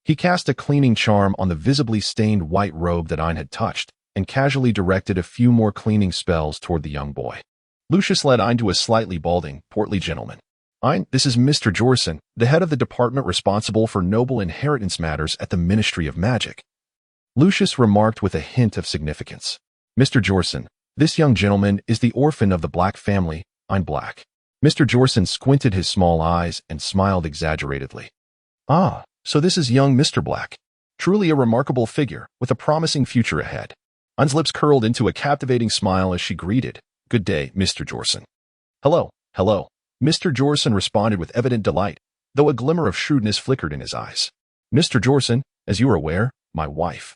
he cast a cleaning charm on the visibly stained white robe that Ain had touched and casually directed a few more cleaning spells toward the young boy. Lucius led Ain to a slightly balding, portly gentleman. Ain, this is Mr. Jorson, the head of the department responsible for noble inheritance matters at the Ministry of Magic. Lucius remarked with a hint of significance. Mr. Jorson, this young gentleman is the orphan of the Black family, Ain Black. Mr. Jorson squinted his small eyes and smiled exaggeratedly. Ah, so this is young Mr. Black. Truly a remarkable figure, with a promising future ahead. Ain's lips curled into a captivating smile as she greeted, Good day, Mr. Jorson. Hello. Mr. Jorson responded with evident delight, though a glimmer of shrewdness flickered in his eyes. Mr. Jorson, as you are aware, my wife,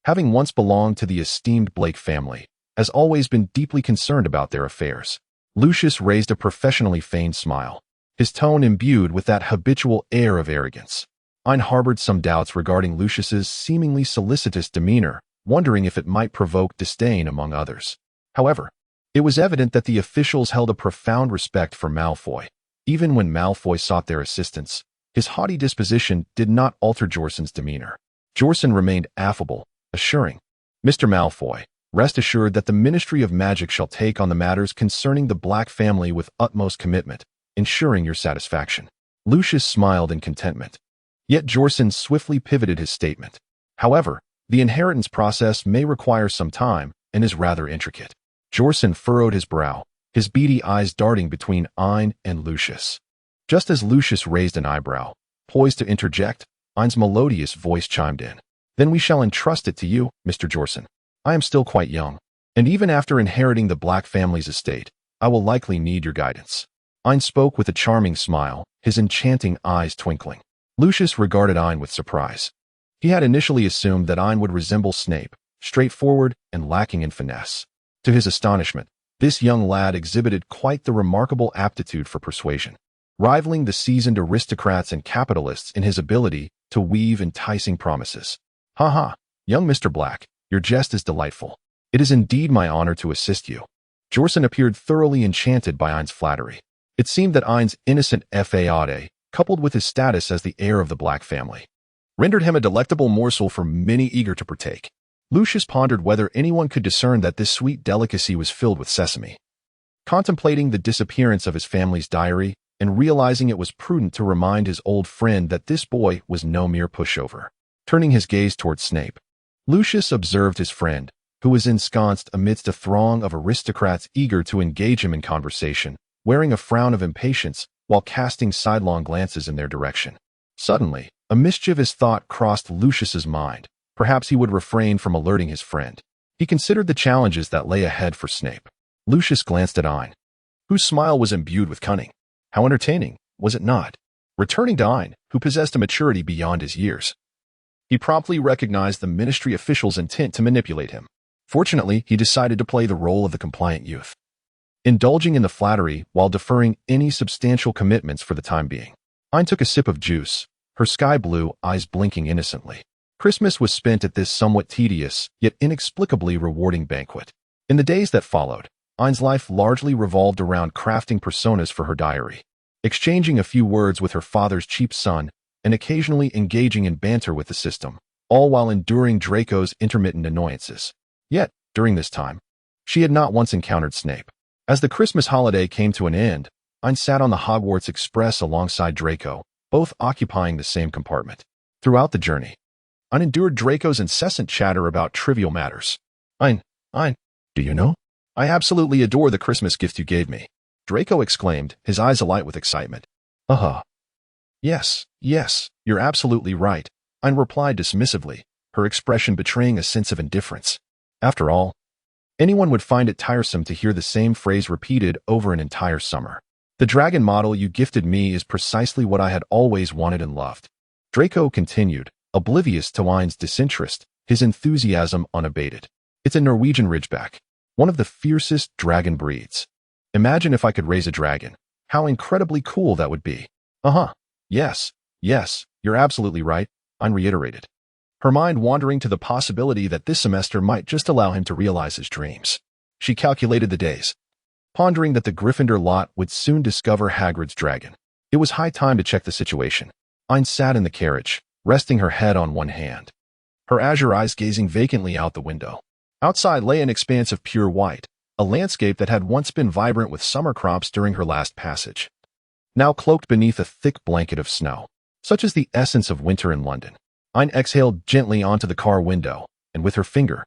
having once belonged to the esteemed Blake family, has always been deeply concerned about their affairs. Lucius raised a professionally feigned smile. his tone imbued with that habitual air of arrogance. Ain harbored some doubts regarding Lucius's seemingly solicitous demeanor, wondering if it might provoke disdain among others. However, it was evident that the officials held a profound respect for Malfoy. Even when Malfoy sought their assistance, his haughty disposition did not alter Jorsan's demeanor. Jorsan remained affable, assuring, "Mr. Malfoy, rest assured that the Ministry of Magic shall take on the matters concerning the Black family with utmost commitment, ensuring your satisfaction." Lucius smiled in contentment. Yet Jorsan swiftly pivoted his statement. "However, the inheritance process may require some time and is rather intricate." Jorsan furrowed his brow, his beady eyes darting between Ain and Lucius. Just as Lucius raised an eyebrow, poised to interject, Ain's melodious voice chimed in. "Then we shall entrust it to you, Mr. Jorsan. I am still quite young, and even after inheriting the Black family's estate, I will likely need your guidance." Ain spoke with a charming smile, his enchanting eyes twinkling. Lucius regarded Ain with surprise. He had initially assumed that Ain would resemble Snape, straightforward and lacking in finesse. To his astonishment, this young lad exhibited quite the remarkable aptitude for persuasion, rivaling the seasoned aristocrats and capitalists in his ability to weave enticing promises. "Ha ha, young Mr. Black, your jest is delightful. It is indeed my honor to assist you." Jorsan appeared thoroughly enchanted by Ain's flattery. It seemed that Ain's innocent fade, coupled with his status as the heir of the Black family, rendered him a delectable morsel for many eager to partake. Lucius pondered whether anyone could discern that this sweet delicacy was filled with sesame. Contemplating the disappearance of his family's diary and realizing it was prudent to remind his old friend that this boy was no mere pushover, turning his gaze toward Snape, Lucius observed his friend, who was ensconced amidst a throng of aristocrats eager to engage him in conversation, wearing a frown of impatience while casting sidelong glances in their direction. Suddenly, a mischievous thought crossed Lucius's mind. Perhaps he would refrain from alerting his friend. He considered the challenges that lay ahead for Snape. Lucius glanced at Ain, whose smile was imbued with cunning. How entertaining, was it not? Returning to Ain, who possessed a maturity beyond his years, he promptly recognized the ministry official's intent to manipulate him. Fortunately, he decided to play the role of the compliant youth, indulging in the flattery while deferring any substantial commitments for the time being. Ain took a sip of juice, her sky blue eyes blinking innocently. Christmas was spent at this somewhat tedious, yet inexplicably rewarding banquet. In the days that followed, Ain's life largely revolved around crafting personas for her diary, exchanging a few words with her father's cheap son, and occasionally engaging in banter with the system, all while enduring Draco's intermittent annoyances. Yet, during this time, she had not once encountered Snape. As the Christmas holiday came to an end, Ain sat on the Hogwarts Express alongside Draco, both occupying the same compartment. Throughout the journey, Ain endured Draco's incessant chatter about trivial matters. Ain, do you know? I absolutely adore the Christmas gift you gave me," Draco exclaimed, his eyes alight with excitement. Yes, you're absolutely right," Ain replied dismissively, her expression betraying a sense of indifference. After all, anyone would find it tiresome to hear the same phrase repeated over an entire summer. "The dragon model you gifted me is precisely what I had always wanted and loved," Draco continued, oblivious to Ain's disinterest, his enthusiasm unabated. "It's a Norwegian Ridgeback, one of the fiercest dragon breeds. Imagine if I could raise a dragon. How incredibly cool that would be." Yes, you're absolutely right," Ain reiterated, her mind wandering to the possibility that this semester might just allow him to realize his dreams. She calculated the days, pondering that the Gryffindor lot would soon discover Hagrid's dragon. It was high time to check the situation. Ain sat in the carriage, resting her head on one hand, her azure eyes gazing vacantly out the window. Outside lay an expanse of pure white, a landscape that had once been vibrant with summer crops during her last passage, now cloaked beneath a thick blanket of snow. Such is the essence of winter in London. Ain exhaled gently onto the car window, and with her finger,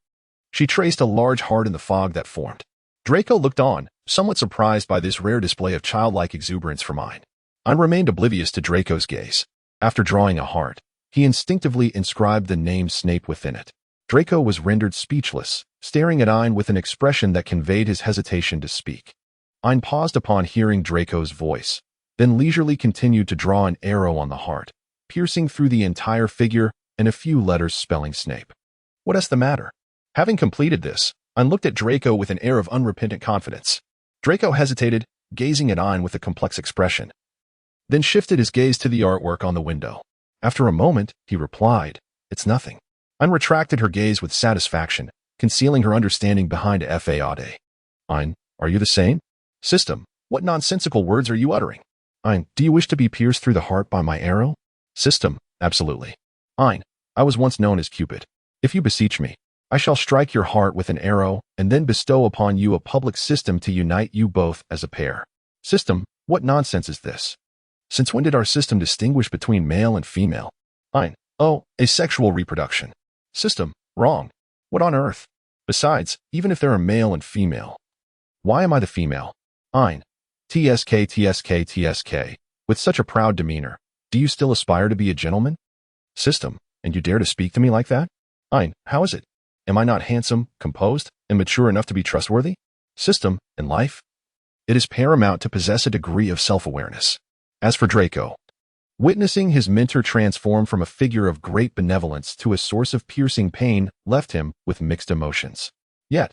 she traced a large heart in the fog that formed. Draco looked on, somewhat surprised by this rare display of childlike exuberance from Ain. Ain remained oblivious to Draco's gaze. After drawing a heart, he instinctively inscribed the name Snape within it. Draco was rendered speechless, staring at Ain with an expression that conveyed his hesitation to speak. Ain paused upon hearing Draco's voice, then leisurely continued to draw an arrow on the heart, piercing through the entire figure and a few letters spelling Snape. "What is the matter?" Having completed this, Ain looked at Draco with an air of unrepentant confidence. Draco hesitated, gazing at Ain with a complex expression. then shifted his gaze to the artwork on the window. After a moment, he replied, "It's nothing." Ain retracted her gaze with satisfaction, concealing her understanding behind a faade. "Ain, are you the same?" "System, what nonsensical words are you uttering?" "Ain, do you wish to be pierced through the heart by my arrow?" "System, absolutely." "Ain, I was once known as Cupid. If you beseech me, I shall strike your heart with an arrow and then bestow upon you a public system to unite you both as a pair." "System, what nonsense is this? Since when did our system distinguish between male and female?" "Ain, oh, asexual reproduction." "System, wrong. What on earth? Besides, even if there are male and female, why am I the female?" "Ain, TSK, TSK, TSK. With such a proud demeanor, do you still aspire to be a gentleman?" "System, and you dare to speak to me like that?" "Ain, how is it? Am I not handsome, composed, and mature enough to be trustworthy?" "System, in life, it is paramount to possess a degree of self-awareness." As for Draco, witnessing his mentor transform from a figure of great benevolence to a source of piercing pain left him with mixed emotions. Yet,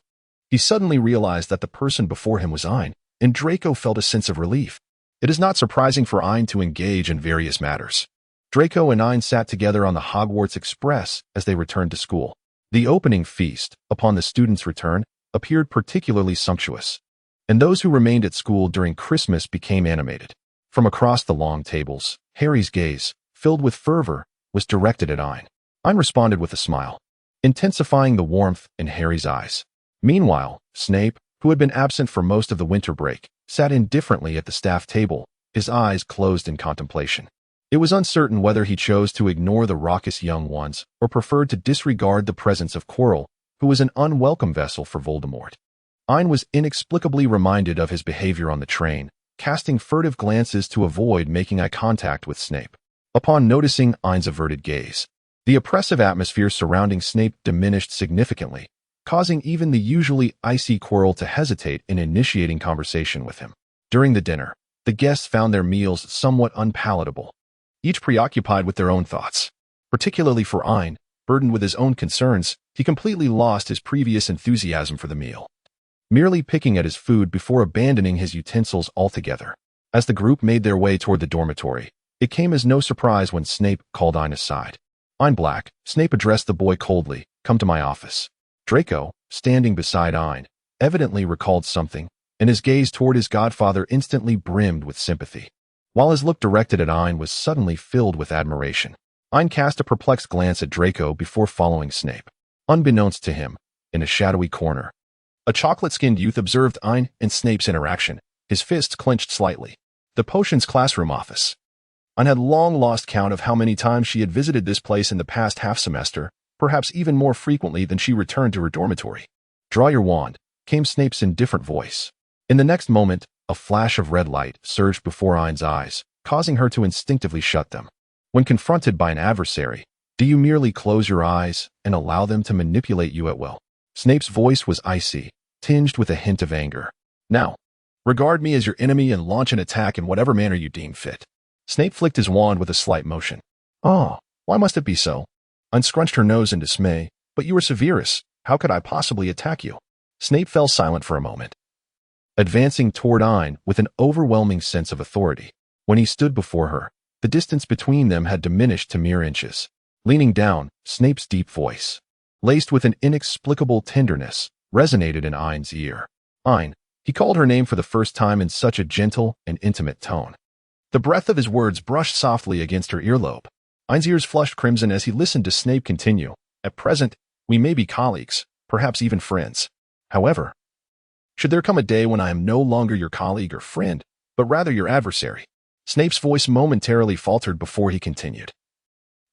he suddenly realized that the person before him was Ain, and Draco felt a sense of relief. It is not surprising for Ain to engage in various matters. Draco and Ain sat together on the Hogwarts Express as they returned to school. The opening feast, upon the students' return, appeared particularly sumptuous, and those who remained at school during Christmas became animated. From across the long tables, Harry's gaze, filled with fervor, was directed at Ain. Ain responded with a smile, intensifying the warmth in Harry's eyes. Meanwhile, Snape, who had been absent for most of the winter break, sat indifferently at the staff table, his eyes closed in contemplation. It was uncertain whether he chose to ignore the raucous young ones or preferred to disregard the presence of Quirrell, who was an unwelcome vessel for Voldemort. Ain was inexplicably reminded of his behavior on the train, casting furtive glances to avoid making eye contact with Snape. Upon noticing Ain's averted gaze, the oppressive atmosphere surrounding Snape diminished significantly, causing even the usually icy Quirrell to hesitate in initiating conversation with him. During the dinner, the guests found their meals somewhat unpalatable, each preoccupied with their own thoughts. Particularly for Ain, burdened with his own concerns, he completely lost his previous enthusiasm for the meal, merely picking at his food before abandoning his utensils altogether. As the group made their way toward the dormitory, it came as no surprise when Snape called Ain aside. "Ain Black," Snape addressed the boy coldly, "come to my office." Draco, standing beside Ain, evidently recalled something, and his gaze toward his godfather instantly brimmed with sympathy, while his look directed at Ain was suddenly filled with admiration. Ain cast a perplexed glance at Draco before following Snape. Unbeknownst to him, in a shadowy corner, a chocolate-skinned youth observed Ain and Snape's interaction, his fists clenched slightly. The potions classroom office. Ain had long lost count of how many times she had visited this place in the past half-semester, perhaps even more frequently than she returned to her dormitory. "Draw your wand," came Snape's indifferent voice. In the next moment, a flash of red light surged before Ain's eyes, causing her to instinctively shut them. When confronted by an adversary, do you merely close your eyes and allow them to manipulate you at will? Snape's voice was icy, tinged with a hint of anger. "Now, regard me as your enemy and launch an attack in whatever manner you deem fit." Snape flicked his wand with a slight motion. "Oh, why must it be so?" Ain scrunched her nose in dismay. "But you are Severus. How could I possibly attack you?" Snape fell silent for a moment, advancing toward Ain with an overwhelming sense of authority. When he stood before her, the distance between them had diminished to mere inches. Leaning down, Snape's deep voice, laced with an inexplicable tenderness, resonated in Ain's ear. "Ain," he called her name for the first time in such a gentle and intimate tone. The breath of his words brushed softly against her earlobe. Ain's ears flushed crimson as he listened to Snape continue. "At present, we may be colleagues, perhaps even friends. However, should there come a day when I am no longer your colleague or friend, but rather your adversary?" Snape's voice momentarily faltered before he continued.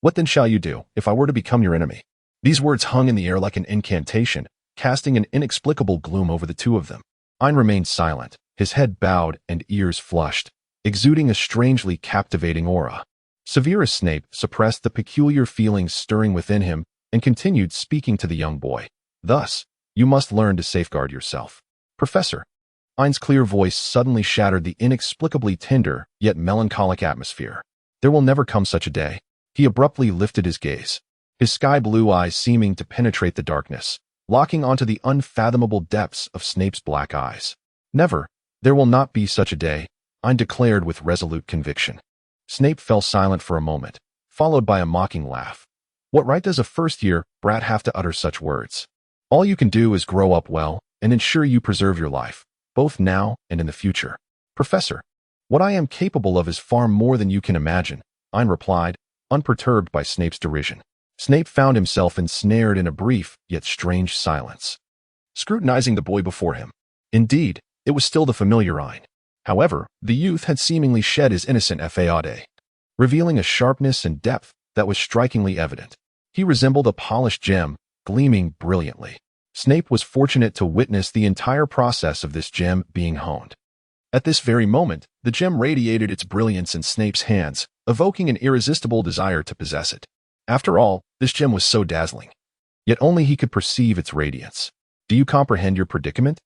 "What then shall you do if I were to become your enemy?" These words hung in the air like an incantation, casting an inexplicable gloom over the two of them. Ain remained silent, his head bowed and ears flushed, exuding a strangely captivating aura. Severus Snape suppressed the peculiar feelings stirring within him and continued speaking to the young boy. "Thus, you must learn to safeguard yourself." "Professor." Ain's clear voice suddenly shattered the inexplicably tender yet melancholic atmosphere. "There will never come such a day." He abruptly lifted his gaze, his sky-blue eyes seeming to penetrate the darkness, locking onto the unfathomable depths of Snape's black eyes. "Never. There will not be such a day," Ain declared with resolute conviction. Snape fell silent for a moment, followed by a mocking laugh. What right does a first-year brat have to utter such words? All you can do is grow up well and ensure you preserve your life, both now and in the future. Professor, what I am capable of is far more than you can imagine, Ain replied, unperturbed by Snape's derision. Snape found himself ensnared in a brief yet strange silence, scrutinizing the boy before him. Indeed, it was still the familiar Ain. However, the youth had seemingly shed his innocent faade, revealing a sharpness and depth that was strikingly evident. He resembled a polished gem, gleaming brilliantly. Snape was fortunate to witness the entire process of this gem being honed. At this very moment, the gem radiated its brilliance in Snape's hands, evoking an irresistible desire to possess it. After all, this gem was so dazzling. Yet only he could perceive its radiance. Do you comprehend your predicament?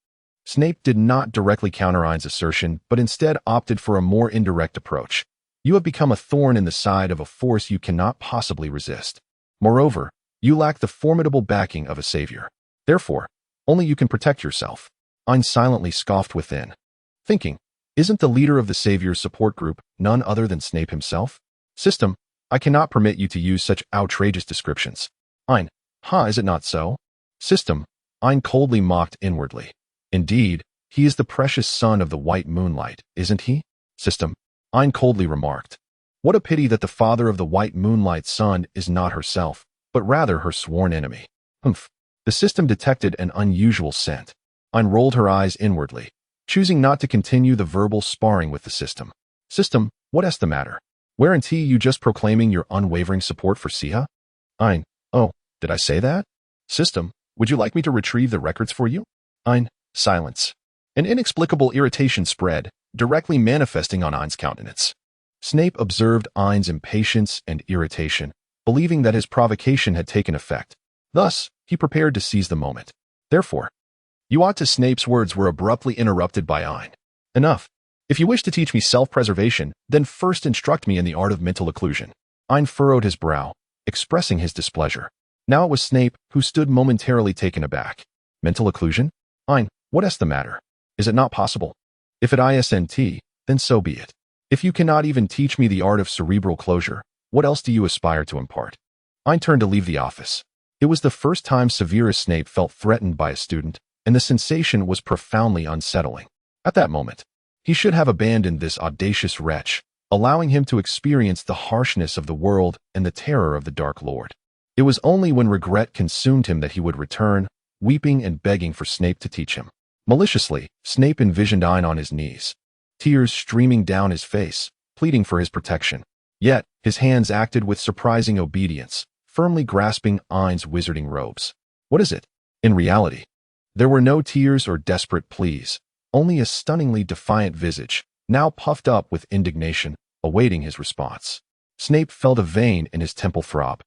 Snape did not directly counter Ain's assertion, but instead opted for a more indirect approach. You have become a thorn in the side of a force you cannot possibly resist. Moreover, you lack the formidable backing of a savior. Therefore, only you can protect yourself. Ain silently scoffed within, thinking, isn't the leader of the savior's support group none other than Snape himself? System, I cannot permit you to use such outrageous descriptions. Ain, is it not so? System, Ain coldly mocked inwardly. Indeed, he is the precious son of the white moonlight, isn't he? System, Ain coldly remarked. What a pity that the father of the white moonlight's son is not herself, but rather her sworn enemy. Humph. The system detected an unusual scent. Ain rolled her eyes inwardly, choosing not to continue the verbal sparring with the system. System, what's the matter? Weren't you just proclaiming your unwavering support for Siha? Ain, oh, did I say that? System, would you like me to retrieve the records for you? Ain, silence. An inexplicable irritation spread, directly manifesting on Ain's countenance. Snape observed Ain's impatience and irritation, believing that his provocation had taken effect. Thus, he prepared to seize the moment. Therefore, you ought to. Snape's words were abruptly interrupted by Ain. Enough. If you wish to teach me self-preservation, then first instruct me in the art of mental occlusion. Ain furrowed his brow, expressing his displeasure. Now it was Snape who stood momentarily taken aback. Mental occlusion? Ain, what's the matter? Is it not possible? If it isn't, then so be it. If you cannot even teach me the art of cerebral closure, what else do you aspire to impart? Ain turned to leave the office. It was the first time Severus Snape felt threatened by a student, and the sensation was profoundly unsettling. At that moment, he should have abandoned this audacious wretch, allowing him to experience the harshness of the world and the terror of the Dark Lord. It was only when regret consumed him that he would return, weeping and begging for Snape to teach him. Maliciously, Snape envisioned Ain on his knees, tears streaming down his face, pleading for his protection. Yet, his hands acted with surprising obedience, firmly grasping Ain's wizarding robes. What is it? In reality, there were no tears or desperate pleas, only a stunningly defiant visage, now puffed up with indignation, awaiting his response. Snape felt a vein in his temple throb,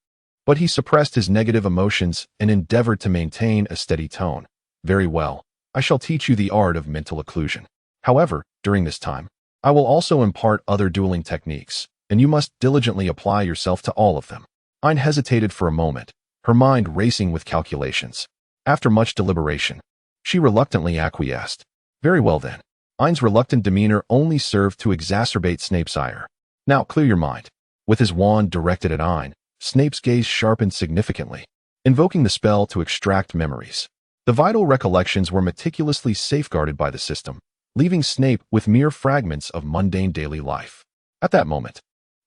but he suppressed his negative emotions and endeavored to maintain a steady tone. Very well, I shall teach you the art of mental occlusion. However, during this time, I will also impart other dueling techniques, and you must diligently apply yourself to all of them. Ain hesitated for a moment, her mind racing with calculations. After much deliberation, she reluctantly acquiesced. Very well then. Ain's reluctant demeanor only served to exacerbate Snape's ire. Now clear your mind. With his wand directed at Ain, Snape's gaze sharpened significantly, invoking the spell to extract memories. The vital recollections were meticulously safeguarded by the system, leaving Snape with mere fragments of mundane daily life. At that moment,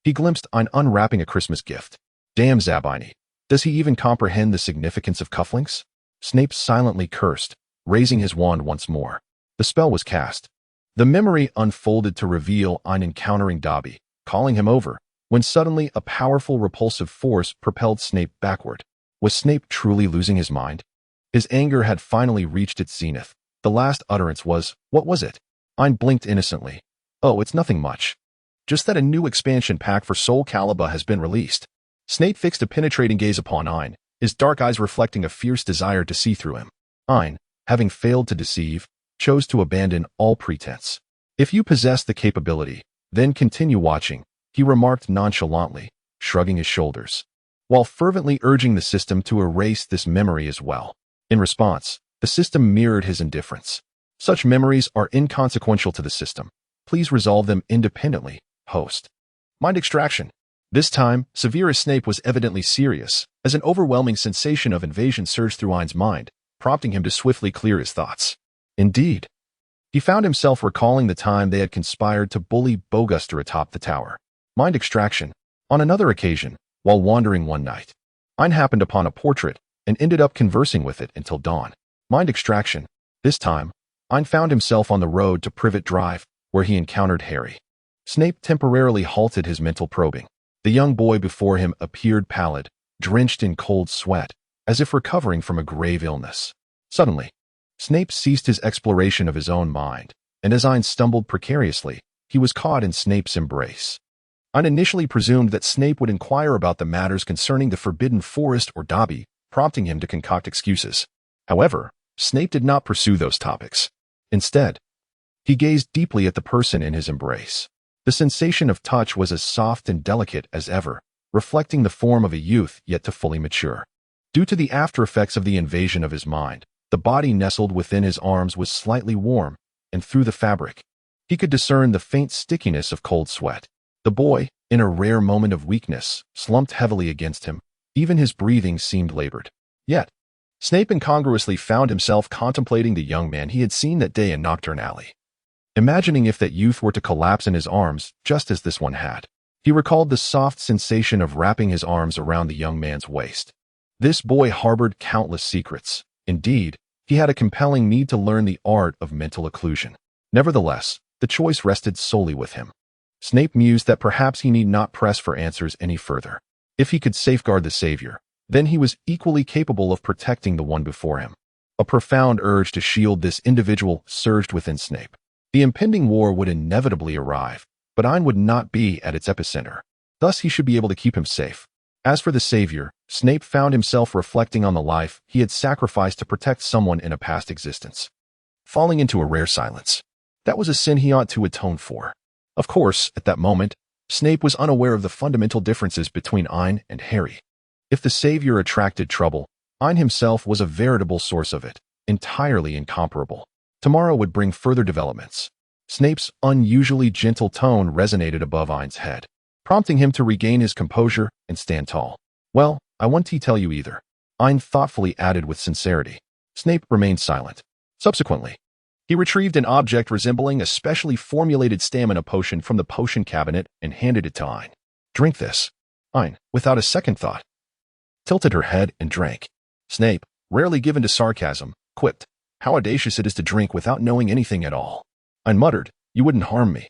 he glimpsed Ain unwrapping a Christmas gift. Damn Zabini, does he even comprehend the significance of cufflinks? Snape silently cursed, raising his wand once more. The spell was cast. The memory unfolded to reveal Ain encountering Dobby, calling him over, when suddenly a powerful repulsive force propelled Snape backward. Was Snape truly losing his mind? His anger had finally reached its zenith. The last utterance was, what was it? Ain blinked innocently. Oh, it's nothing much. Just that a new expansion pack for Soul Calibur has been released. Snape fixed a penetrating gaze upon Ain, his dark eyes reflecting a fierce desire to see through him. Ain, having failed to deceive, chose to abandon all pretense. If you possess the capability, then continue watching, he remarked nonchalantly, shrugging his shoulders, while fervently urging the system to erase this memory as well. In response, the system mirrored his indifference. Such memories are inconsequential to the system. Please resolve them independently, host. Mind extraction. This time, Severus Snape was evidently serious, as an overwhelming sensation of invasion surged through Ain's mind, prompting him to swiftly clear his thoughts. Indeed, he found himself recalling the time they had conspired to bully Boguster atop the tower. Mind extraction. On another occasion, while wandering one night, Ain happened upon a portrait and ended up conversing with it until dawn. Mind extraction. This time, Ain found himself on the road to Privet Drive, where he encountered Harry. Snape temporarily halted his mental probing. The young boy before him appeared pallid, drenched in cold sweat, as if recovering from a grave illness. Suddenly, Snape ceased his exploration of his own mind, and as Ain stumbled precariously, he was caught in Snape's embrace. Ain initially presumed that Snape would inquire about the matters concerning the Forbidden Forest or Dobby, prompting him to concoct excuses. However, Snape did not pursue those topics. Instead, he gazed deeply at the person in his embrace. The sensation of touch was as soft and delicate as ever, reflecting the form of a youth yet to fully mature. Due to the after-effects of the invasion of his mind, the body nestled within his arms was slightly warm, and through the fabric, he could discern the faint stickiness of cold sweat. The boy, in a rare moment of weakness, slumped heavily against him. Even his breathing seemed labored. Yet, Snape incongruously found himself contemplating the young man he had seen that day in Knockturn Alley. Imagining if that youth were to collapse in his arms, just as this one had. He recalled the soft sensation of wrapping his arms around the young man's waist. This boy harbored countless secrets. Indeed, he had a compelling need to learn the art of mental occlusion. Nevertheless, the choice rested solely with him. Snape mused that perhaps he need not press for answers any further. If he could safeguard the Savior, then he was equally capable of protecting the one before him. A profound urge to shield this individual surged within Snape. The impending war would inevitably arrive, but Ain would not be at its epicenter. Thus he should be able to keep him safe. As for the Savior, Snape found himself reflecting on the life he had sacrificed to protect someone in a past existence. Falling into a rare silence. That was a sin he ought to atone for. Of course, at that moment, Snape was unaware of the fundamental differences between Ain and Harry. If the Savior attracted trouble, Ain himself was a veritable source of it, entirely incomparable. Tomorrow would bring further developments. Snape's unusually gentle tone resonated above Ain's head, prompting him to regain his composure and stand tall. Well, I won't tell you either. Ain thoughtfully added with sincerity. Snape remained silent. Subsequently, he retrieved an object resembling a specially formulated stamina potion from the potion cabinet and handed it to Ain. Drink this. Ain, without a second thought, tilted her head and drank. Snape, rarely given to sarcasm, quipped, "How audacious it is to drink without knowing anything at all." Ain muttered, "You wouldn't harm me."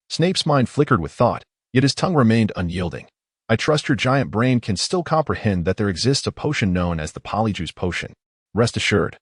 Snape's mind flickered with thought, yet his tongue remained unyielding. "I trust your giant brain can still comprehend that there exists a potion known as the Polyjuice Potion. Rest assured,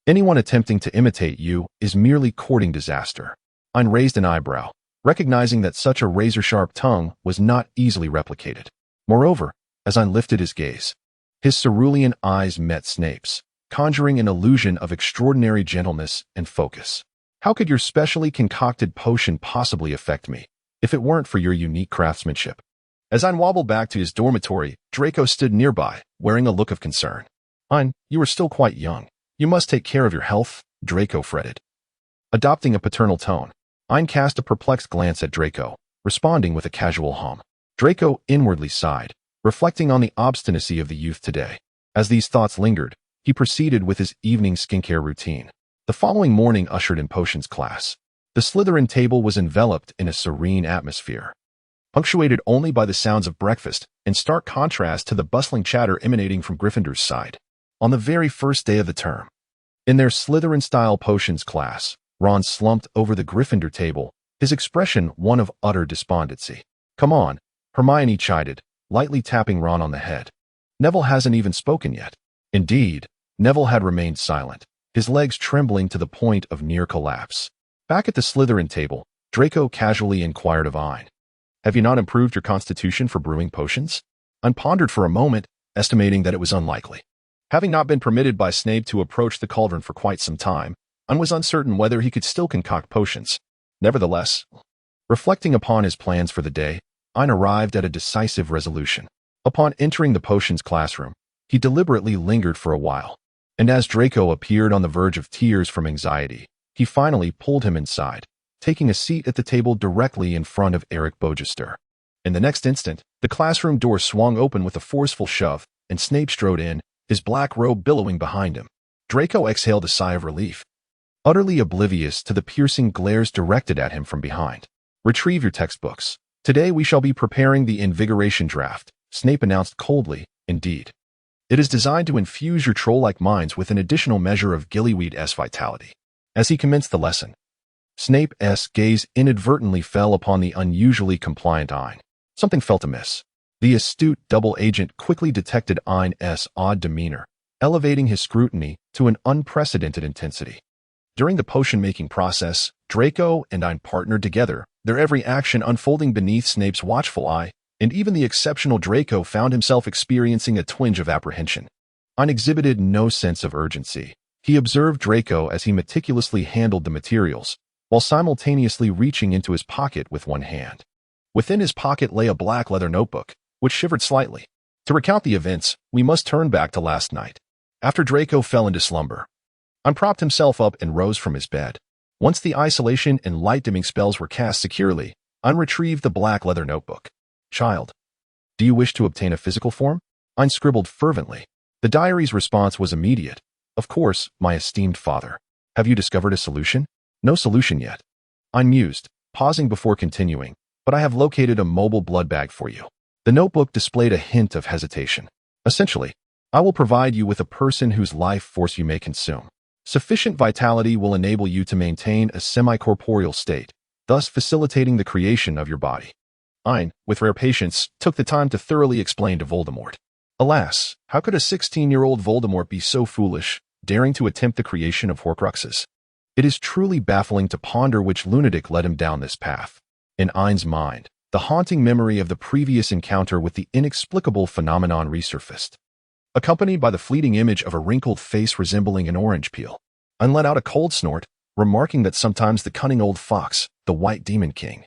anyone attempting to imitate you is merely courting disaster." Ain raised an eyebrow, recognizing that such a razor-sharp tongue was not easily replicated. Moreover, as Ain lifted his gaze, his cerulean eyes met Snape's, conjuring an illusion of extraordinary gentleness and focus. "How could your specially concocted potion possibly affect me, if it weren't for your unique craftsmanship?" As Ain wobbled back to his dormitory, Draco stood nearby, wearing a look of concern. "Ain, you are still quite young. You must take care of your health," Draco fretted. Adopting a paternal tone, Ain cast a perplexed glance at Draco, responding with a casual hum. Draco inwardly sighed, reflecting on the obstinacy of the youth today. As these thoughts lingered, he proceeded with his evening skincare routine. The following morning ushered in potions class. The Slytherin table was enveloped in a serene atmosphere, punctuated only by the sounds of breakfast, in stark contrast to the bustling chatter emanating from Gryffindor's side. On the very first day of the term, in their Slytherin-style potions class, Ron slumped over the Gryffindor table, his expression one of utter despondency. "Come on," Hermione chided, lightly tapping Ron on the head. "Neville hasn't even spoken yet." Indeed, Neville had remained silent, his legs trembling to the point of near collapse. Back at the Slytherin table, Draco casually inquired of Ain, "Have you not improved your constitution for brewing potions?" Ain pondered for a moment, estimating that it was unlikely. Having not been permitted by Snape to approach the cauldron for quite some time, Ain was uncertain whether he could still concoct potions. Nevertheless, reflecting upon his plans for the day, Ain arrived at a decisive resolution. Upon entering the potions classroom, he deliberately lingered for a while, and as Draco appeared on the verge of tears from anxiety, he finally pulled him inside, taking a seat at the table directly in front of Eric Bogister. In the next instant, the classroom door swung open with a forceful shove, and Snape strode in, his black robe billowing behind him. Draco exhaled a sigh of relief, utterly oblivious to the piercing glares directed at him from behind. "Retrieve your textbooks. Today we shall be preparing the invigoration draft," Snape announced coldly. "Indeed. It is designed to infuse your troll-like minds with an additional measure of gillyweed-esque vitality." As he commenced the lesson, Snape's gaze inadvertently fell upon the unusually compliant Ain. Something felt amiss. The astute double agent quickly detected Ain's odd demeanor, elevating his scrutiny to an unprecedented intensity. During the potion-making process, Draco and Ain partnered together, their every action unfolding beneath Snape's watchful eye, and even the exceptional Draco found himself experiencing a twinge of apprehension. Ain exhibited no sense of urgency. He observed Draco as he meticulously handled the materials, while simultaneously reaching into his pocket with one hand. Within his pocket lay a black leather notebook, which shivered slightly. To recount the events, we must turn back to last night. After Draco fell into slumber, Ain propped himself up and rose from his bed. Once the isolation and light-dimming spells were cast securely, Ain retrieved the black leather notebook. "Child, do you wish to obtain a physical form?" Ain scribbled fervently. The diary's response was immediate. "Of course, my esteemed father. Have you discovered a solution?" "No solution yet." Ain mused, pausing before continuing, "But I have located a mobile blood bag for you." The notebook displayed a hint of hesitation. "Essentially, I will provide you with a person whose life force you may consume. Sufficient vitality will enable you to maintain a semi-corporeal state, thus facilitating the creation of your body." Ain, with rare patience, took the time to thoroughly explain to Voldemort. Alas, how could a 16-year-old Voldemort be so foolish, daring to attempt the creation of Horcruxes? It is truly baffling to ponder which lunatic led him down this path. In Ain's mind, the haunting memory of the previous encounter with the inexplicable phenomenon resurfaced, accompanied by the fleeting image of a wrinkled face resembling an orange peel. Ain let out a cold snort, remarking that sometimes the cunning old fox, the White Demon King,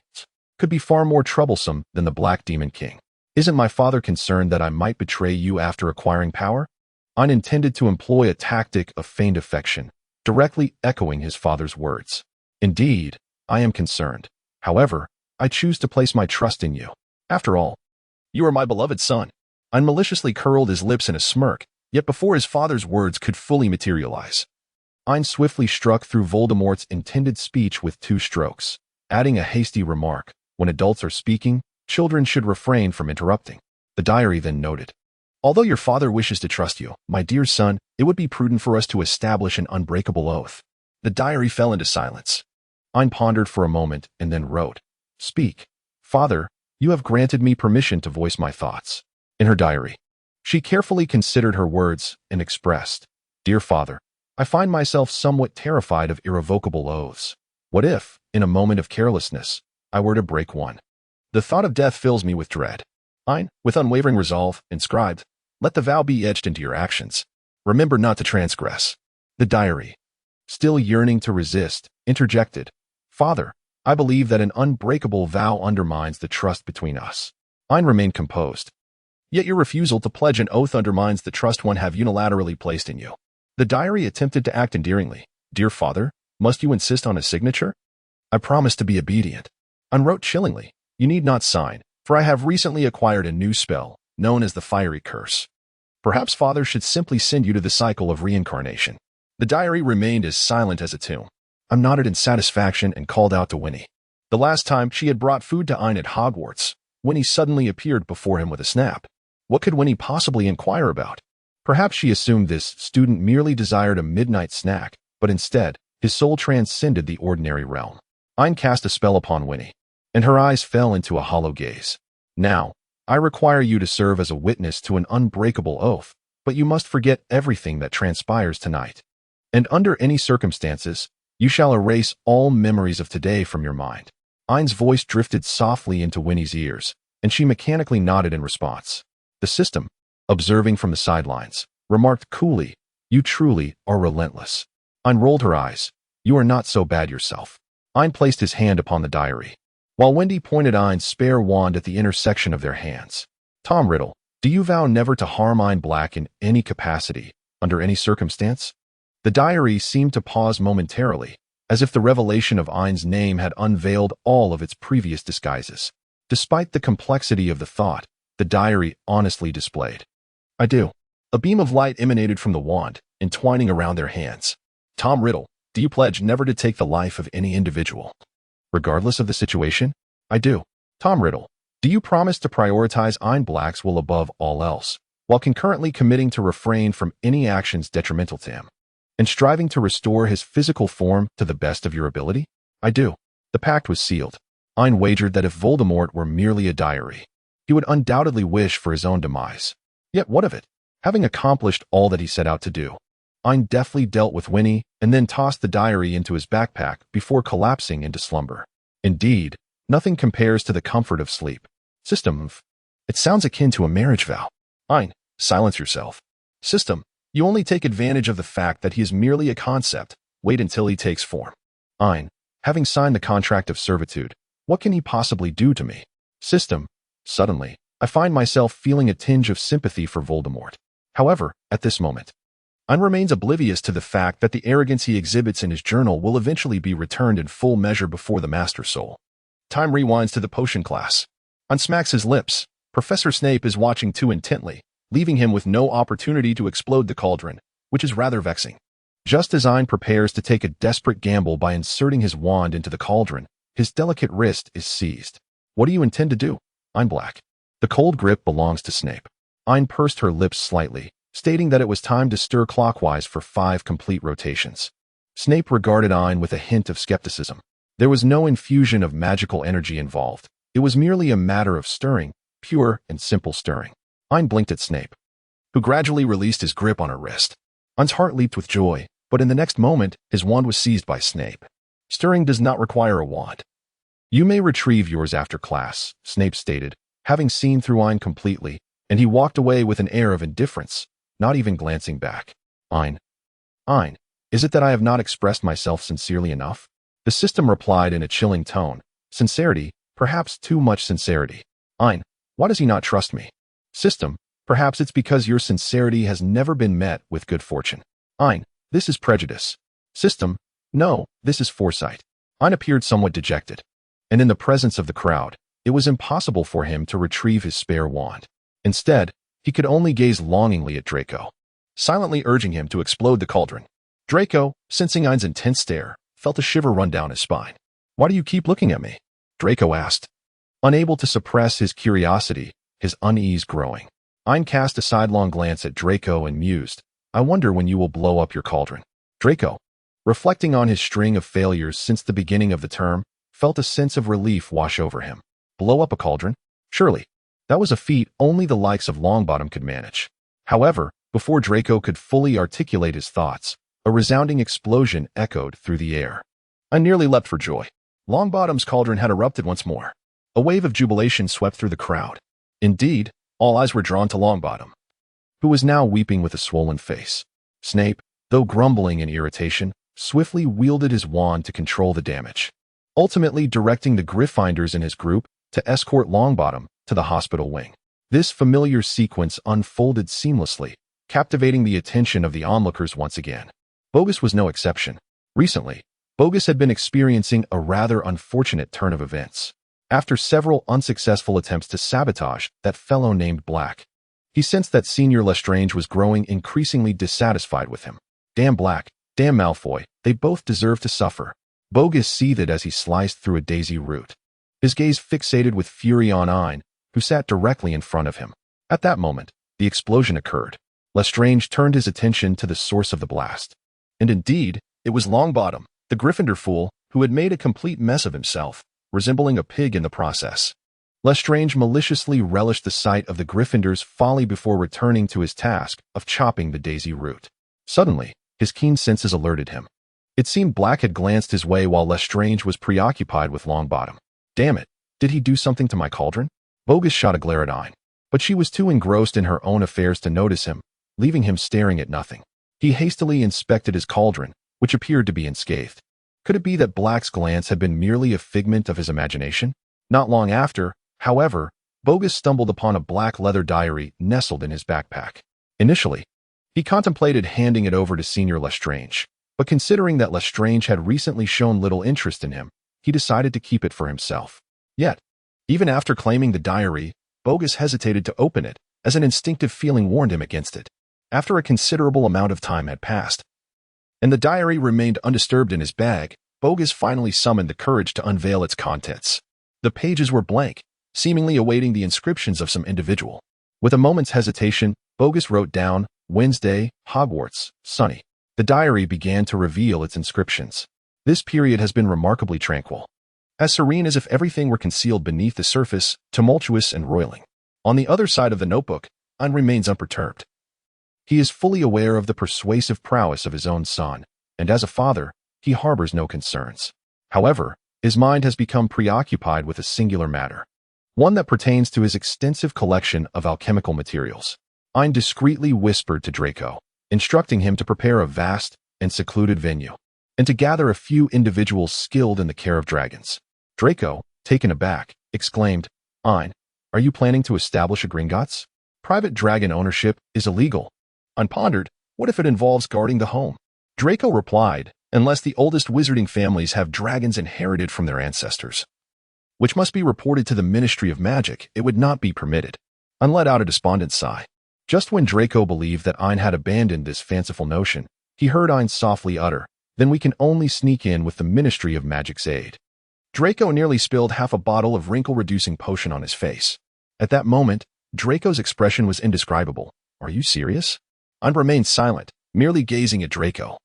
could be far more troublesome than the Black Demon King. "Isn't my father concerned that I might betray you after acquiring power?" Ain intended to employ a tactic of feigned affection, directly echoing his father's words. "Indeed, I am concerned. However, I choose to place my trust in you. After all, you are my beloved son." Ain maliciously curled his lips in a smirk, yet before his father's words could fully materialize, Ain swiftly struck through Voldemort's intended speech with 2 strokes, adding a hasty remark. "When adults are speaking, children should refrain from interrupting." The diary then noted, "Although your father wishes to trust you, my dear son, it would be prudent for us to establish an unbreakable oath." The diary fell into silence. Ain pondered for a moment and then wrote, "Speak. Father, you have granted me permission to voice my thoughts." In her diary, she carefully considered her words and expressed, "Dear father, I find myself somewhat terrified of irrevocable oaths. What if, in a moment of carelessness, I were to break one? The thought of death fills me with dread." Ain, with unwavering resolve, inscribed, "Let the vow be etched into your actions. Remember not to transgress." The diary, still yearning to resist, interjected, "Father, I believe that an unbreakable vow undermines the trust between us." Ain remained composed. "Yet your refusal to pledge an oath undermines the trust one have unilaterally placed in you." The diary attempted to act endearingly. "Dear father, must you insist on a signature?" "I promise to be obedient." Ain wrote chillingly, "You need not sign, for I have recently acquired a new spell, known as the Fiery Curse. Perhaps father should simply send you to the cycle of reincarnation." The diary remained as silent as a tomb. Ain nodded in satisfaction and called out to Winnie. The last time she had brought food to Ain at Hogwarts, Winnie suddenly appeared before him with a snap. What could Winnie possibly inquire about? Perhaps she assumed this student merely desired a midnight snack, but instead, his soul transcended the ordinary realm. Ain cast a spell upon Winnie, and her eyes fell into a hollow gaze. "Now, I require you to serve as a witness to an unbreakable oath, but you must forget everything that transpires tonight. And under any circumstances, you shall erase all memories of today from your mind." Ain's voice drifted softly into Winnie's ears, and she mechanically nodded in response. The system, observing from the sidelines, remarked coolly, "You truly are relentless." Ain rolled her eyes. "You are not so bad yourself." Ain placed his hand upon the diary, while Wendy pointed Ain's spare wand at the intersection of their hands. "Tom Riddle, do you vow never to harm Ain Black in any capacity, under any circumstance?" The diary seemed to pause momentarily, as if the revelation of Ain's name had unveiled all of its previous disguises. Despite the complexity of the thought, the diary honestly displayed. I do. A beam of light emanated from the wand, entwining around their hands. Tom Riddle, do you pledge never to take the life of any individual, regardless of the situation? I do. Tom Riddle, do you promise to prioritize Ain Black's will above all else, while concurrently committing to refrain from any actions detrimental to him, and striving to restore his physical form to the best of your ability? I do. The pact was sealed. Ain wagered that if Voldemort were merely a diary, he would undoubtedly wish for his own demise. Yet what of it? Having accomplished all that he set out to do, Ain deftly dealt with Winnie and then tossed the diary into his backpack before collapsing into slumber. Indeed, nothing compares to the comfort of sleep. System. It sounds akin to a marriage vow. Ain, silence yourself. System, you only take advantage of the fact that he is merely a concept. Wait until he takes form. Ain, having signed the contract of servitude, what can he possibly do to me? System, suddenly, I find myself feeling a tinge of sympathy for Voldemort. However, at this moment, Ain remains oblivious to the fact that the arrogance he exhibits in his journal will eventually be returned in full measure before the Master Soul. Time rewinds to the potion class. Ain smacks his lips. Professor Snape is watching too intently, leaving him with no opportunity to explode the cauldron, which is rather vexing. Just as Ain prepares to take a desperate gamble by inserting his wand into the cauldron, his delicate wrist is seized. What do you intend to do, Ain Black? The cold grip belongs to Snape. Ain pursed her lips slightly, stating that it was time to stir clockwise for 5 complete rotations. Snape regarded Ain with a hint of skepticism. There was no infusion of magical energy involved. It was merely a matter of stirring, pure and simple stirring. Ain blinked at Snape, who gradually released his grip on her wrist. Ain's heart leaped with joy, but in the next moment, his wand was seized by Snape. Stirring does not require a wand. You may retrieve yours after class, Snape stated, having seen through Ain completely, and he walked away with an air of indifference, not even glancing back. Ain, is it that I have not expressed myself sincerely enough? The system replied in a chilling tone. Sincerity, perhaps too much sincerity. Ain, why does he not trust me? System, perhaps it's because your sincerity has never been met with good fortune. Ain, this is prejudice. System, no, this is foresight. Ain appeared somewhat dejected, and in the presence of the crowd, it was impossible for him to retrieve his spare wand. Instead, he could only gaze longingly at Draco, silently urging him to explode the cauldron. Draco, sensing Ain's intense stare, felt a shiver run down his spine. Why do you keep looking at me? Draco asked, unable to suppress his curiosity, his unease growing. Ain cast a sidelong glance at Draco and mused, I wonder when you will blow up your cauldron. Draco, reflecting on his string of failures since the beginning of the term, felt a sense of relief wash over him. Blow up a cauldron? Surely. That was a feat only the likes of Longbottom could manage. However, before Draco could fully articulate his thoughts, a resounding explosion echoed through the air. I nearly leapt for joy. Longbottom's cauldron had erupted once more. A wave of jubilation swept through the crowd. Indeed, all eyes were drawn to Longbottom, who was now weeping with a swollen face. Snape, though grumbling in irritation, swiftly wielded his wand to control the damage, ultimately directing the Gryffindors in his group to escort Longbottom to the hospital wing. This familiar sequence unfolded seamlessly, captivating the attention of the onlookers once again. Bogus was no exception. Recently, Bogus had been experiencing a rather unfortunate turn of events. After several unsuccessful attempts to sabotage that fellow named Black, he sensed that Senior Lestrange was growing increasingly dissatisfied with him. Damn Black, damn Malfoy, they both deserve to suffer. Bogus seethed as he sliced through a daisy root, his gaze fixated with fury on Ain, who sat directly in front of him. At that moment, the explosion occurred. Lestrange turned his attention to the source of the blast. And indeed, it was Longbottom, the Gryffindor fool, who had made a complete mess of himself, resembling a pig in the process. Lestrange maliciously relished the sight of the Gryffindor's folly before returning to his task of chopping the daisy root. Suddenly, his keen senses alerted him. It seemed Black had glanced his way while Lestrange was preoccupied with Longbottom. Damn it, did he do something to my cauldron? Bogus shot a glare at Ain, but she was too engrossed in her own affairs to notice him, leaving him staring at nothing. He hastily inspected his cauldron, which appeared to be unscathed. Could it be that Black's glance had been merely a figment of his imagination? Not long after, however, Bogus stumbled upon a black leather diary nestled in his backpack. Initially, he contemplated handing it over to Senior Lestrange, but considering that Lestrange had recently shown little interest in him, he decided to keep it for himself. Yet, Even after claiming the diary, Bogus hesitated to open it, as an instinctive feeling warned him against it. After a considerable amount of time had passed, and the diary remained undisturbed in his bag, Bogus finally summoned the courage to unveil its contents. The pages were blank, seemingly awaiting the inscriptions of some individual. With a moment's hesitation, Bogus wrote down, Wednesday, Hogwarts, sunny. The diary began to reveal its inscriptions. This period has been remarkably tranquil. As serene as if everything were concealed beneath the surface, tumultuous and roiling. On the other side of the notebook, Ain remains unperturbed. He is fully aware of the persuasive prowess of his own son, and as a father, he harbors no concerns. However, his mind has become preoccupied with a singular matter, one that pertains to his extensive collection of alchemical materials. Ain discreetly whispered to Draco, instructing him to prepare a vast and secluded venue, and to gather a few individuals skilled in the care of dragons. Draco, taken aback, exclaimed, Ain, are you planning to establish a Gringotts? Private dragon ownership is illegal. Ain pondered, what if it involves guarding the home? Draco replied, unless the oldest wizarding families have dragons inherited from their ancestors, which must be reported to the Ministry of Magic, it would not be permitted. Ain let out a despondent sigh. Just when Draco believed that Ain had abandoned this fanciful notion, he heard Ain softly utter, then we can only sneak in with the Ministry of Magic's aid. Draco nearly spilled half a bottle of wrinkle-reducing potion on his face. At that moment, Draco's expression was indescribable. Are you serious? Ain remained silent, merely gazing at Draco.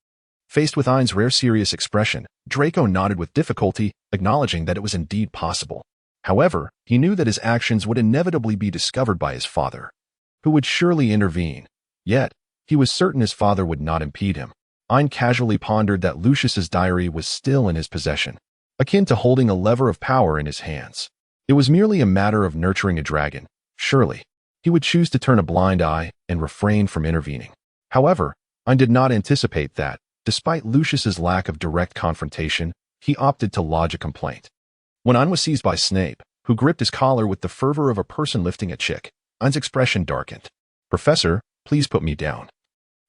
Faced with Ain's rare serious expression, Draco nodded with difficulty, acknowledging that it was indeed possible. However, he knew that his actions would inevitably be discovered by his father, who would surely intervene. Yet, he was certain his father would not impede him. Ain casually pondered that Lucius's diary was still in his possession, akin to holding a lever of power in his hands. It was merely a matter of nurturing a dragon. Surely, he would choose to turn a blind eye and refrain from intervening. However, Ain did not anticipate that, despite Lucius's lack of direct confrontation, he opted to lodge a complaint. When Ain was seized by Snape, who gripped his collar with the fervor of a person lifting a chick, Ain's expression darkened. Professor, please put me down.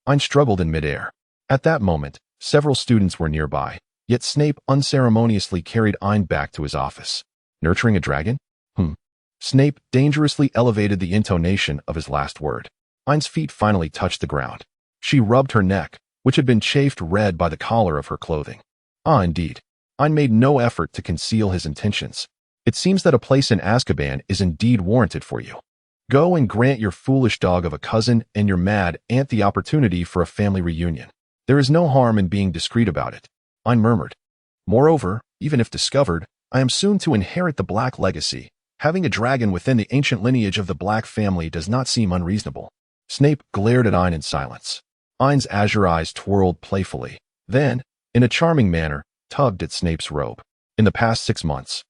Ain struggled in midair. At that moment, several students were nearby, yet Snape unceremoniously carried Ain back to his office. Nurturing a dragon? Snape dangerously elevated the intonation of his last word. Ain's feet finally touched the ground. She rubbed her neck, which had been chafed red by the collar of her clothing. Ah, indeed. Ain made no effort to conceal his intentions. It seems that a place in Azkaban is indeed warranted for you. Go and grant your foolish dog of a cousin and your mad aunt the opportunity for a family reunion. There is no harm in being discreet about it. Ain murmured. Moreover, even if discovered, I am soon to inherit the Black legacy. Having a dragon within the ancient lineage of the Black family does not seem unreasonable. Snape glared at Ain in silence. Ain's azure eyes twirled playfully, then, in a charming manner, tugged at Snape's robe. In the past 6 months,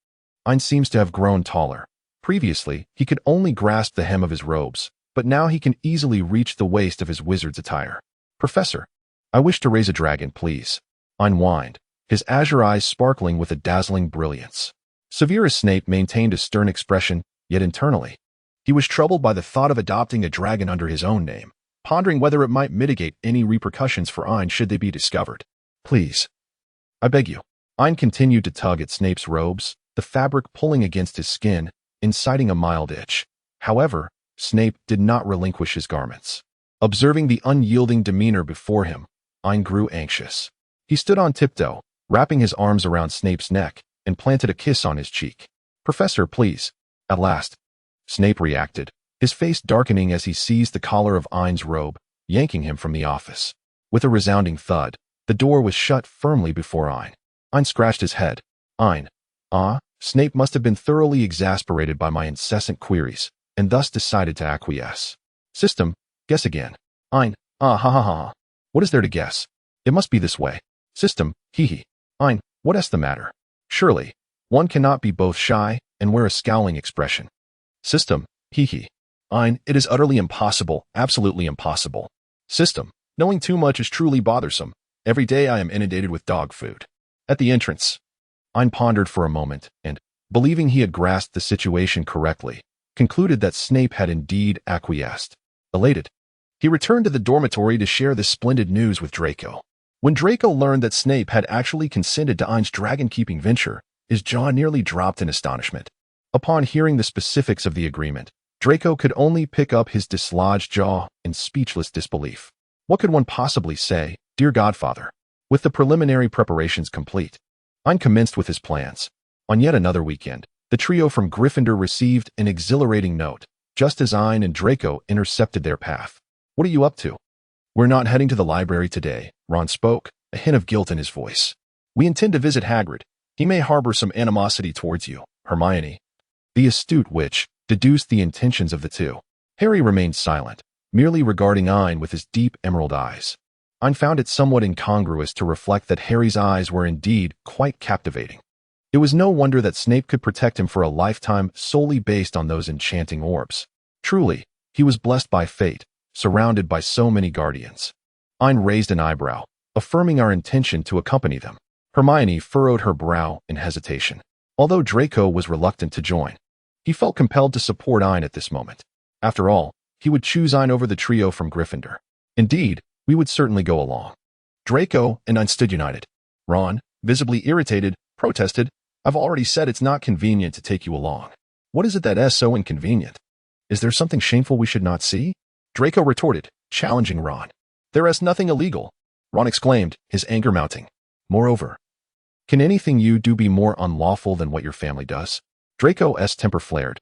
Ain seems to have grown taller. Previously, he could only grasp the hem of his robes, but now he can easily reach the waist of his wizard's attire. Professor, I wish to raise a dragon, please. Ain whined, his azure eyes sparkling with a dazzling brilliance. Severus Snape maintained a stern expression, yet internally, he was troubled by the thought of adopting a dragon under his own name, pondering whether it might mitigate any repercussions for Ain should they be discovered. Please. I beg you. Ain continued to tug at Snape's robes, the fabric pulling against his skin, inciting a mild itch. However, Snape did not relinquish his garments. Observing the unyielding demeanor before him, Ain grew anxious. He stood on tiptoe, wrapping his arms around Snape's neck, and planted a kiss on his cheek. Professor, please. At last, Snape reacted, his face darkening as he seized the collar of Ain's robe, yanking him from the office. With a resounding thud, the door was shut firmly before Ain. Ain scratched his head. Ain. Snape must have been thoroughly exasperated by my incessant queries, and thus decided to acquiesce. System, guess again. Ain. Ha ha ha. What is there to guess? It must be this way. System, hee hee. Ain, what is the matter? Surely, one cannot be both shy and wear a scowling expression. System, hee hee. Ain, it is utterly impossible, absolutely impossible. System, knowing too much is truly bothersome. Every day I am inundated with dog food. At the entrance, Ain pondered for a moment and, believing he had grasped the situation correctly, concluded that Snape had indeed acquiesced. Elated, he returned to the dormitory to share this splendid news with Draco. When Draco learned that Snape had actually consented to Ain's dragon-keeping venture, his jaw nearly dropped in astonishment. Upon hearing the specifics of the agreement, Draco could only pick up his dislodged jaw in speechless disbelief. What could one possibly say, dear Godfather? With the preliminary preparations complete, Ain commenced with his plans. On yet another weekend, the trio from Gryffindor received an exhilarating note, just as Ain and Draco intercepted their path. What are you up to? We're not heading to the library today, Ron spoke, a hint of guilt in his voice. We intend to visit Hagrid. He may harbor some animosity towards you, Hermione. The astute witch deduced the intentions of the two. Harry remained silent, merely regarding Ain with his deep emerald eyes. Ain found it somewhat incongruous to reflect that Harry's eyes were indeed quite captivating. It was no wonder that Snape could protect him for a lifetime solely based on those enchanting orbs. Truly, he was blessed by fate, surrounded by so many guardians. Ain raised an eyebrow, affirming our intention to accompany them. Hermione furrowed her brow in hesitation. Although Draco was reluctant to join, he felt compelled to support Ain at this moment. After all, he would choose Ain over the trio from Gryffindor. Indeed, we would certainly go along. Draco and Ain stood united. Ron, visibly irritated, protested, I've already said it's not convenient to take you along. What is it that's so inconvenient? Is there something shameful we should not see? Draco retorted, challenging Ron. There is nothing illegal, Ron exclaimed, his anger mounting. Moreover, can anything you do be more unlawful than what your family does? Draco's temper flared.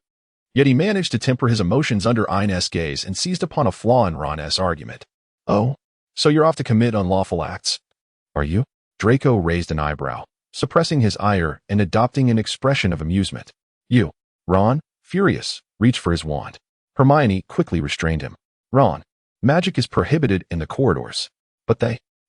Yet he managed to temper his emotions under Ain's gaze and seized upon a flaw in Ron's argument. Oh, so you're off to commit unlawful acts? Are you? Draco raised an eyebrow, suppressing his ire and adopting an expression of amusement. You, Ron, furious, reached for his wand. Hermione quickly restrained him. Ron, magic is prohibited in the corridors. But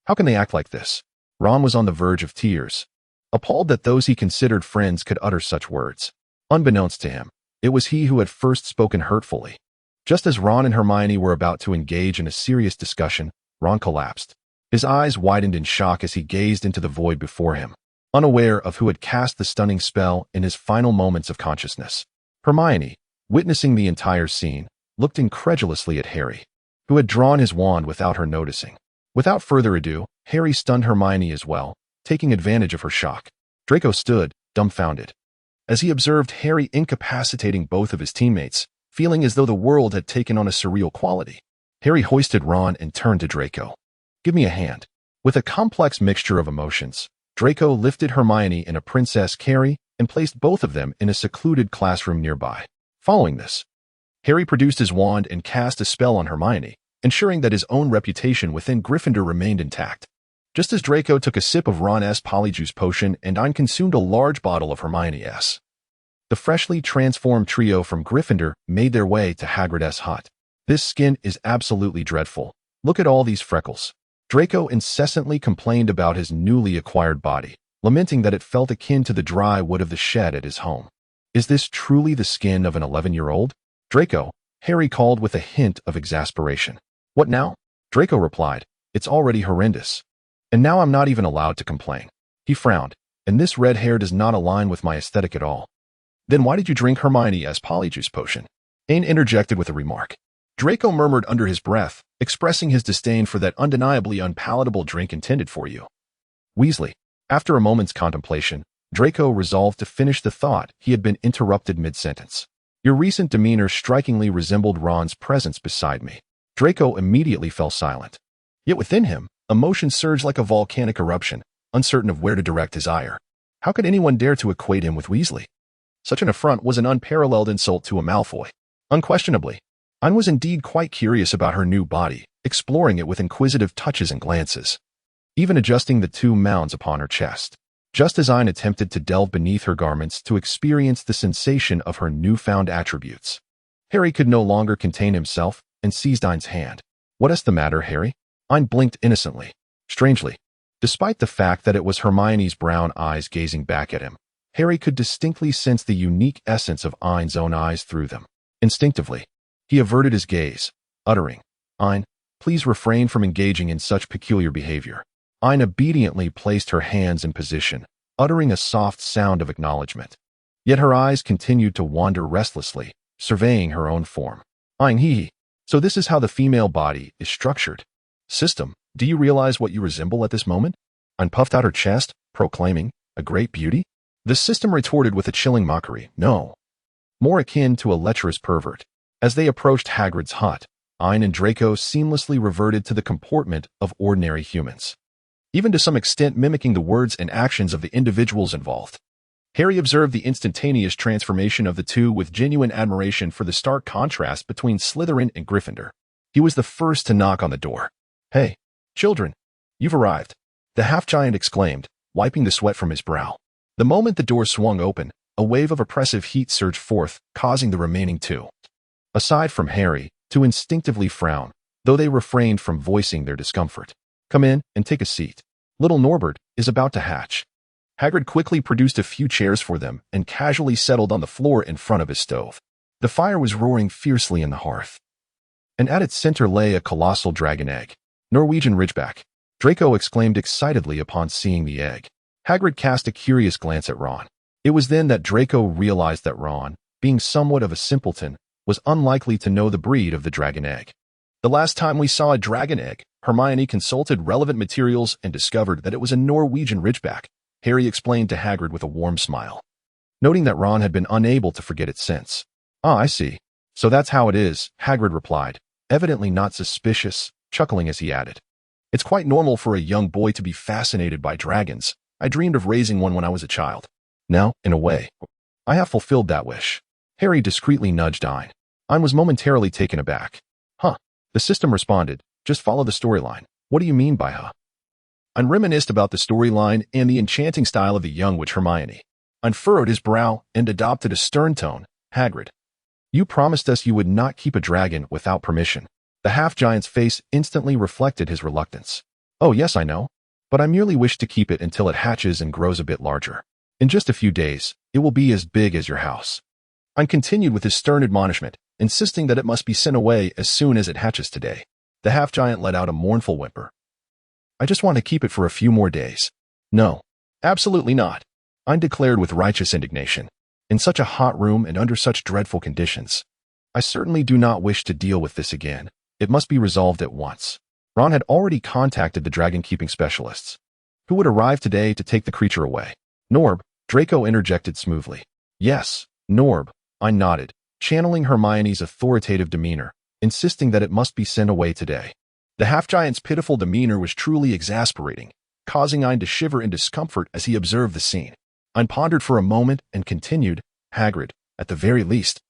how can they act like this? Ron was on the verge of tears, appalled that those he considered friends could utter such words. Unbeknownst to him, it was he who had first spoken hurtfully. Just as Ron and Hermione were about to engage in a serious discussion, Ron collapsed. His eyes widened in shock as he gazed into the void before him, unaware of who had cast the stunning spell in his final moments of consciousness. Hermione, witnessing the entire scene, looked incredulously at Harry, who had drawn his wand without her noticing. Without further ado, Harry stunned Hermione as well, taking advantage of her shock. Draco stood, dumbfounded, as he observed Harry incapacitating both of his teammates, feeling as though the world had taken on a surreal quality. Harry hoisted Ron and turned to Draco. Give me a hand. With a complex mixture of emotions, Draco lifted Hermione in a princess carry and placed both of them in a secluded classroom nearby. Following this, Harry produced his wand and cast a spell on Hermione, ensuring that his own reputation within Gryffindor remained intact. Just as Draco took a sip of Ron's polyjuice potion and Ain consumed a large bottle of Hermione's, the freshly transformed trio from Gryffindor made their way to Hagrid's hut. This skin is absolutely dreadful. Look at all these freckles. Draco incessantly complained about his newly acquired body, lamenting that it felt akin to the dry wood of the shed at his home. Is this truly the skin of an 11-year-old? Draco, Harry called with a hint of exasperation. What now? Draco replied, it's already horrendous. And now I'm not even allowed to complain. He frowned, and this red hair does not align with my aesthetic at all. Then why did you drink Hermione's polyjuice potion? Ain interjected with a remark. Draco murmured under his breath, expressing his disdain for that undeniably unpalatable drink intended for you. Weasley. After a moment's contemplation, Draco resolved to finish the thought he had been interrupted mid-sentence. Your recent demeanor strikingly resembled Ron's presence beside me. Draco immediately fell silent. Yet within him, emotion surged like a volcanic eruption, uncertain of where to direct his ire. How could anyone dare to equate him with Weasley? Such an affront was an unparalleled insult to a Malfoy. Unquestionably, Ain was indeed quite curious about her new body, exploring it with inquisitive touches and glances, even adjusting the two mounds upon her chest. Just as Ain attempted to delve beneath her garments to experience the sensation of her newfound attributes, Harry could no longer contain himself and seized Ain's hand. What is the matter, Harry? Ain blinked innocently. Strangely, despite the fact that it was Hermione's brown eyes gazing back at him, Harry could distinctly sense the unique essence of Ain's own eyes through them. Instinctively, he averted his gaze, uttering, Ain, please refrain from engaging in such peculiar behavior. Ain obediently placed her hands in position, uttering a soft sound of acknowledgement. Yet her eyes continued to wander restlessly, surveying her own form. Ain, so this is how the female body is structured. System, do you realize what you resemble at this moment? Ain puffed out her chest, proclaiming, a great beauty? The system retorted with a chilling mockery, no. more akin to a lecherous pervert. As they approached Hagrid's hut, Ain and Draco seamlessly reverted to the comportment of ordinary humans, even to some extent mimicking the words and actions of the individuals involved. Harry observed the instantaneous transformation of the two with genuine admiration for the stark contrast between Slytherin and Gryffindor. He was the first to knock on the door. "Hey, children, you've arrived," the half-giant exclaimed, wiping the sweat from his brow. The moment the door swung open, a wave of oppressive heat surged forth, causing the remaining two, aside from Harry, to instinctively frown, though they refrained from voicing their discomfort. "Come in and take a seat. Little Norbert is about to hatch." Hagrid quickly produced a few chairs for them and casually settled on the floor in front of his stove. The fire was roaring fiercely in the hearth, and at its center lay a colossal dragon egg. "Norwegian Ridgeback," Draco exclaimed excitedly upon seeing the egg. Hagrid cast a curious glance at Ron. It was then that Draco realized that Ron, being somewhat of a simpleton, was unlikely to know the breed of the dragon egg. "The last time we saw a dragon egg, Hermione consulted relevant materials and discovered that it was a Norwegian Ridgeback," Harry explained to Hagrid with a warm smile, noting that Ron had been unable to forget it since. "Ah, I see. So that's how it is," Hagrid replied, evidently not suspicious, chuckling as he added, "It's quite normal for a young boy to be fascinated by dragons. I dreamed of raising one when I was a child. Now, in a way, I have fulfilled that wish." Harry discreetly nudged Ain. Ain was momentarily taken aback. "Huh," the system responded, "just follow the storyline." "What do you mean by huh?" Ain reminisced about the storyline and the enchanting style of the young witch Hermione. Ain furrowed his brow and adopted a stern tone. "Hagrid, you promised us you would not keep a dragon without permission." The half-giant's face instantly reflected his reluctance. "Oh yes, I know. But I merely wish to keep it until it hatches and grows a bit larger. In just a few days, it will be as big as your house." Ain continued with his stern admonishment, insisting that it must be sent away as soon as it hatches today. The half-giant let out a mournful whimper. "I just want to keep it for a few more days." "No, absolutely not," Ain declared with righteous indignation. "In such a hot room and under such dreadful conditions, I certainly do not wish to deal with this again. It must be resolved at once." Ron had already contacted the dragon-keeping specialists, who would arrive today to take the creature away. "Norb," Draco interjected smoothly. "Yes, Norb," Ain nodded, channeling Hermione's authoritative demeanor, insisting that it must be sent away today. The half-giant's pitiful demeanor was truly exasperating, causing Ain to shiver in discomfort as he observed the scene. Ain pondered for a moment and continued, "Hagrid, at the very least,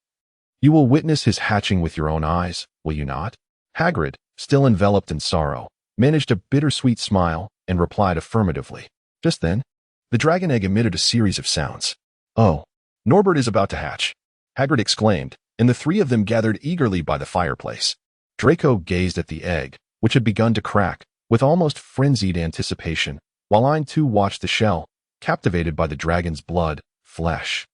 you will witness his hatching with your own eyes, will you not?" Hagrid, still enveloped in sorrow, managed a bittersweet smile and replied affirmatively. Just then, the dragon egg emitted a series of sounds. "Oh, Norbert is about to hatch," Hagrid exclaimed, and the three of them gathered eagerly by the fireplace. Draco gazed at the egg, which had begun to crack, with almost frenzied anticipation, while Ain too watched the shell, captivated by the dragon's blood, flesh,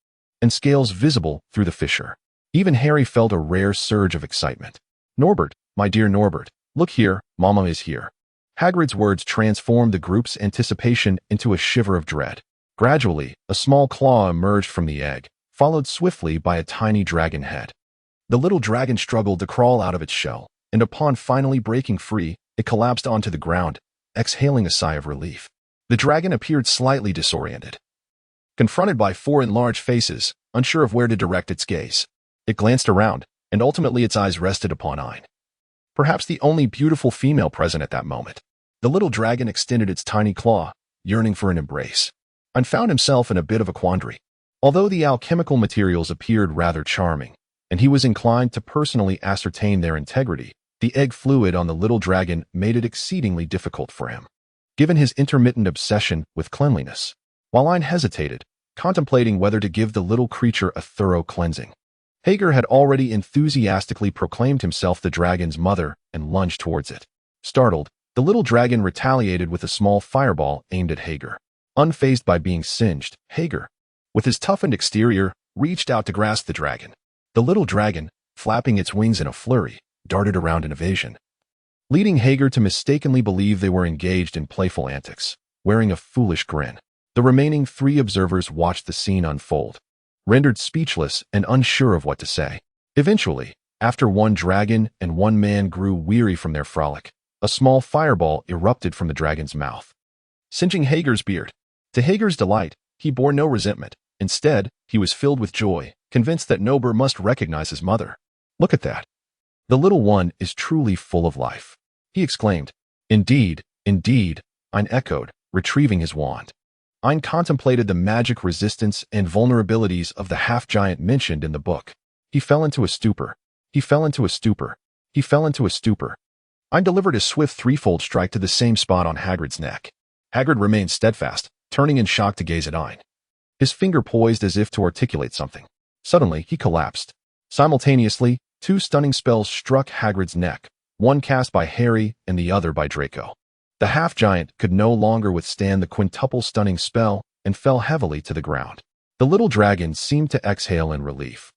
and scales visible through the fissure. Even Harry felt a rare surge of excitement. "Norbert, my dear Norbert, look here, Mama is here." Hagrid's words transformed the group's anticipation into a shiver of dread. Gradually, a small claw emerged from the egg, followed swiftly by a tiny dragon head. The little dragon struggled to crawl out of its shell, and upon finally breaking free, it collapsed onto the ground, exhaling a sigh of relief. The dragon appeared slightly disoriented. Confronted by four enlarged faces, unsure of where to direct its gaze, it glanced around, and ultimately its eyes rested upon Ain, perhaps the only beautiful female present at that moment. The little dragon extended its tiny claw, yearning for an embrace, and found himself in a bit of a quandary. Although the alchemical materials appeared rather charming, and he was inclined to personally ascertain their integrity, the egg fluid on the little dragon made it exceedingly difficult for him, given his intermittent obsession with cleanliness. While Ain hesitated, contemplating whether to give the little creature a thorough cleansing, Hager had already enthusiastically proclaimed himself the dragon's mother and lunged towards it. Startled, the little dragon retaliated with a small fireball aimed at Hager. Unfazed by being singed, Hager, with his toughened exterior, reached out to grasp the dragon. The little dragon, flapping its wings in a flurry, darted around in evasion, leading Hager to mistakenly believe they were engaged in playful antics. Wearing a foolish grin, the remaining three observers watched the scene unfold, rendered speechless and unsure of what to say. Eventually, after one dragon and one man grew weary from their frolic, a small fireball erupted from the dragon's mouth, singeing Hager's beard. To Hager's delight, he bore no resentment. Instead, he was filled with joy, convinced that Nober must recognize his mother. "Look at that. The little one is truly full of life," he exclaimed. "Indeed, indeed," Ein echoed, retrieving his wand. Ein contemplated the magic resistance and vulnerabilities of the half-giant mentioned in the book. He fell into a stupor. He fell into a stupor. He fell into a stupor. Ein delivered a swift threefold strike to the same spot on Hagrid's neck. Hagrid remained steadfast, turning in shock to gaze at Ein. His finger poised as if to articulate something. Suddenly, he collapsed. Simultaneously, two stunning spells struck Hagrid's neck, one cast by Harry and the other by Draco. The half-giant could no longer withstand the quintuple stunning spell and fell heavily to the ground. The little dragon seemed to exhale in relief.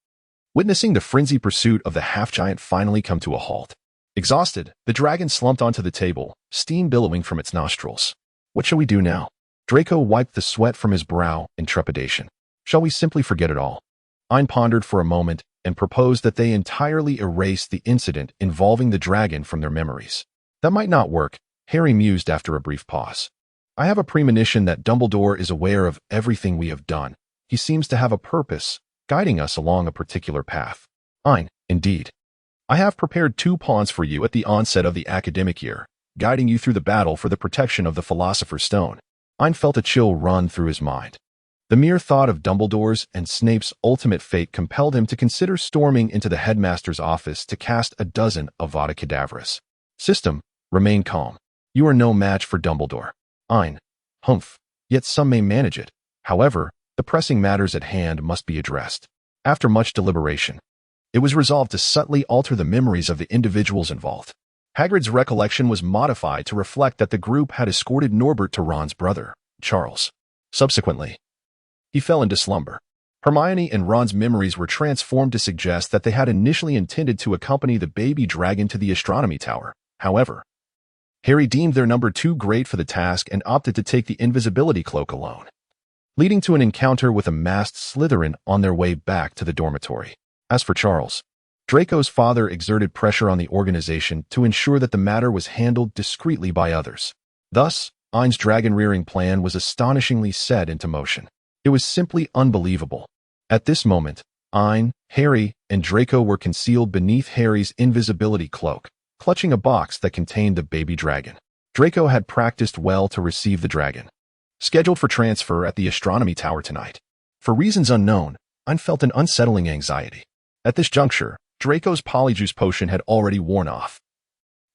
Witnessing the frenzied pursuit of the half-giant finally come to a halt. Exhausted, the dragon slumped onto the table, steam billowing from its nostrils. "What shall we do now?" Draco wiped the sweat from his brow in trepidation. "Shall we simply forget it all?" Ein pondered for a moment and proposed that they entirely erase the incident involving the dragon from their memories. "That might not work," Harry mused after a brief pause. "I have a premonition that Dumbledore is aware of everything we have done. He seems to have a purpose, guiding us along a particular path." "Ein, indeed. I have prepared 2 pawns for you at the onset of the academic year, guiding you through the battle for the protection of the Philosopher's Stone." Ein felt a chill run through his mind. The mere thought of Dumbledore's and Snape's ultimate fate compelled him to consider storming into the headmaster's office to cast a dozen Avada Kedavras. "System, remain calm. You are no match for Dumbledore." "Ein, humph. Yet some may manage it. However, the pressing matters at hand must be addressed." After much deliberation, it was resolved to subtly alter the memories of the individuals involved. Hagrid's recollection was modified to reflect that the group had escorted Norbert to Ron's brother, Charles. Subsequently, he fell into slumber. Hermione and Ron's memories were transformed to suggest that they had initially intended to accompany the baby dragon to the astronomy tower. However, Harry deemed their number too great for the task and opted to take the invisibility cloak alone, leading to an encounter with a masked Slytherin on their way back to the dormitory. As for Charles, Draco's father exerted pressure on the organization to ensure that the matter was handled discreetly by others. Thus, Ein's dragon-rearing plan was astonishingly set into motion. It was simply unbelievable. At this moment, Ein, Harry, and Draco were concealed beneath Harry's invisibility cloak, clutching a box that contained the baby dragon. Draco had practiced well to receive the dragon, scheduled for transfer at the astronomy tower tonight. For reasons unknown, Ein felt an unsettling anxiety. At this juncture, Draco's polyjuice potion had already worn off.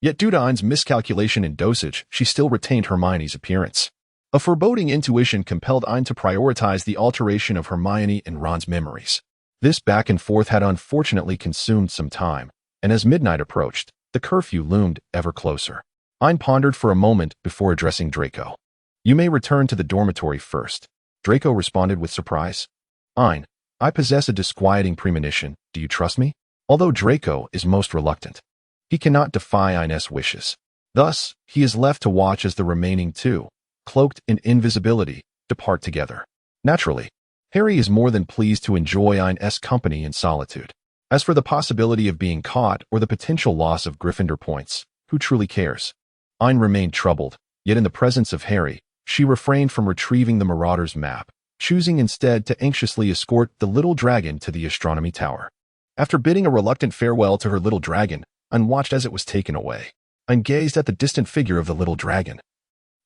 Yet due to Ein's miscalculation in dosage, she still retained Hermione's appearance. A foreboding intuition compelled Ein to prioritize the alteration of Hermione and Ron's memories. This back and forth had unfortunately consumed some time, and as midnight approached, the curfew loomed ever closer. Ein pondered for a moment before addressing Draco. "You may return to the dormitory first." Draco responded with surprise. "Ein, I possess a disquieting premonition. Do you trust me?" Although Draco is most reluctant, he cannot defy Ein's wishes. Thus, he is left to watch as the remaining 2, cloaked in invisibility, depart together. Naturally, Harry is more than pleased to enjoy Ein's company in solitude. As for the possibility of being caught or the potential loss of Gryffindor points, who truly cares? Ein remained troubled, yet in the presence of Harry, she refrained from retrieving the Marauder's map, choosing instead to anxiously escort the little dragon to the astronomy tower. After bidding a reluctant farewell to her little dragon, Ein watched as it was taken away. Ein gazed at the distant figure of the little dragon,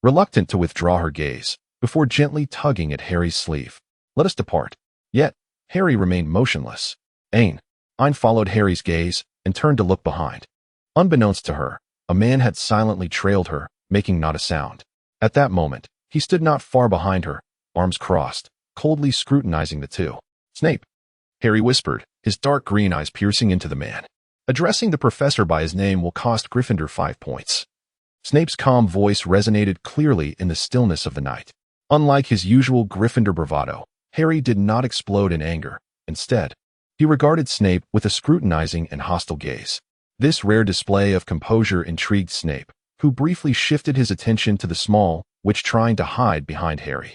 reluctant to withdraw her gaze, before gently tugging at Harry's sleeve. "Let us depart." Yet, Harry remained motionless. Ain. Ein followed Harry's gaze and turned to look behind. Unbeknownst to her, a man had silently trailed her, making not a sound. At that moment, he stood not far behind her, arms crossed, coldly scrutinizing the two. "Snape," Harry whispered, his dark green eyes piercing into the man. "Addressing the professor by his name will cost Gryffindor 5 points." Snape's calm voice resonated clearly in the stillness of the night. Unlike his usual Gryffindor bravado, Harry did not explode in anger. Instead, he regarded Snape with a scrutinizing and hostile gaze. This rare display of composure intrigued Snape, who briefly shifted his attention to the small witch trying to hide behind Harry.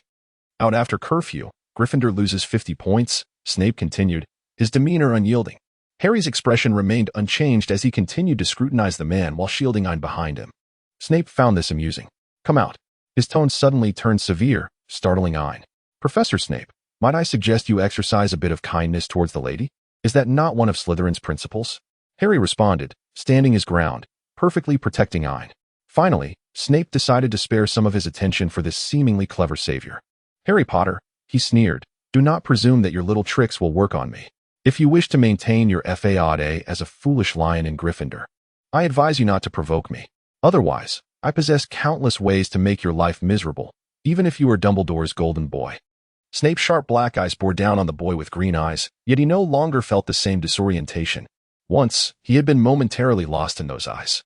"Out after curfew, Gryffindor loses 50 points, Snape continued, his demeanor unyielding. Harry's expression remained unchanged as he continued to scrutinize the man while shielding Ein behind him. Snape found this amusing. "Come out." His tone suddenly turned severe, startling Ein. "Professor Snape, Might I suggest you exercise a bit of kindness towards the lady? Is that not one of Slytherin's principles? Harry responded, standing his ground, perfectly protecting Ain. Finally, Snape decided to spare some of his attention for this seemingly clever savior. Harry Potter, he sneered, do not presume that your little tricks will work on me. If you wish to maintain your faude as a foolish lion in Gryffindor, I advise you not to provoke me. Otherwise, I possess countless ways to make your life miserable, even if you are Dumbledore's golden boy. Snape's sharp black eyes bore down on the boy with green eyes, yet he no longer felt the same disorientation. Once, he had been momentarily lost in those eyes,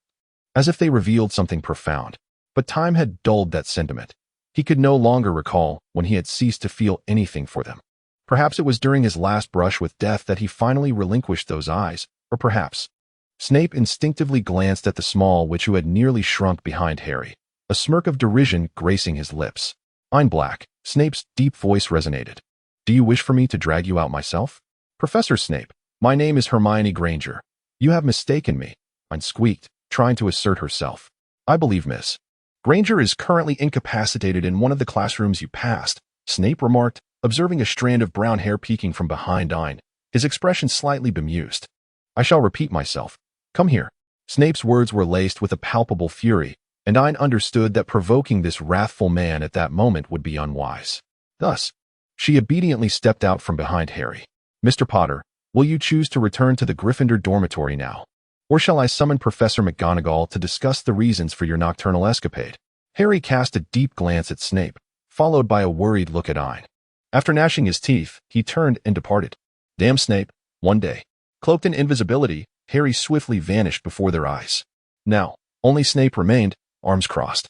as if they revealed something profound. But time had dulled that sentiment. He could no longer recall when he had ceased to feel anything for them. Perhaps it was during his last brush with death that he finally relinquished those eyes, or perhaps... Snape instinctively glanced at the small witch who had nearly shrunk behind Harry, a smirk of derision gracing his lips. I'm black. Snape's deep voice resonated. Do you wish for me to drag you out myself? Professor Snape, my name is Hermione Granger. You have mistaken me, Ain squeaked, trying to assert herself. I believe Miss Granger is currently incapacitated in one of the classrooms you passed, Snape remarked, observing a strand of brown hair peeking from behind Ain, his expression slightly bemused. I shall repeat myself. Come here. Snape's words were laced with a palpable fury, and Ain understood that provoking this wrathful man at that moment would be unwise. Thus, she obediently stepped out from behind Harry. Mr. Potter, will you choose to return to the Gryffindor dormitory now? Or shall I summon Professor McGonagall to discuss the reasons for your nocturnal escapade? Harry cast a deep glance at Snape, followed by a worried look at Ain. After gnashing his teeth, he turned and departed. Damn Snape, one day. Cloaked in invisibility, Harry swiftly vanished before their eyes. Now, only Snape remained, arms crossed,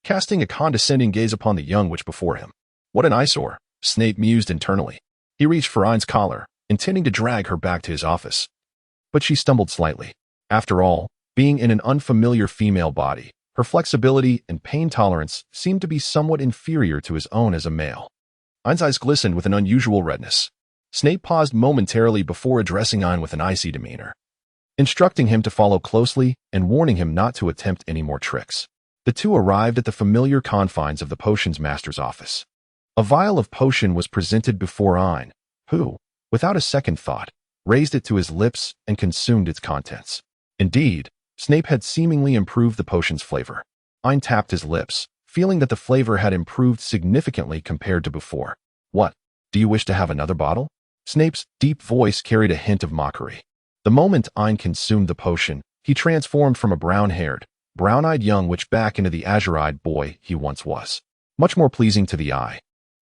casting a condescending gaze upon the young witch before him. What an eyesore, Snape mused internally. He reached for Ain's collar, intending to drag her back to his office. But she stumbled slightly. After all, being in an unfamiliar female body, her flexibility and pain tolerance seemed to be somewhat inferior to his own as a male. Ain's eyes glistened with an unusual redness. Snape paused momentarily before addressing Ain with an icy demeanor, instructing him to follow closely and warning him not to attempt any more tricks. The two arrived at the familiar confines of the potions master's office. A vial of potion was presented before Ain, who, without a second thought, raised it to his lips and consumed its contents. Indeed, Snape had seemingly improved the potion's flavor. Ain tapped his lips, feeling that the flavor had improved significantly compared to before. What? Do you wish to have another bottle? Snape's deep voice carried a hint of mockery. The moment Ain consumed the potion, he transformed from a brown-haired, brown-eyed young witch back into the azure-eyed boy he once was. Much more pleasing to the eye.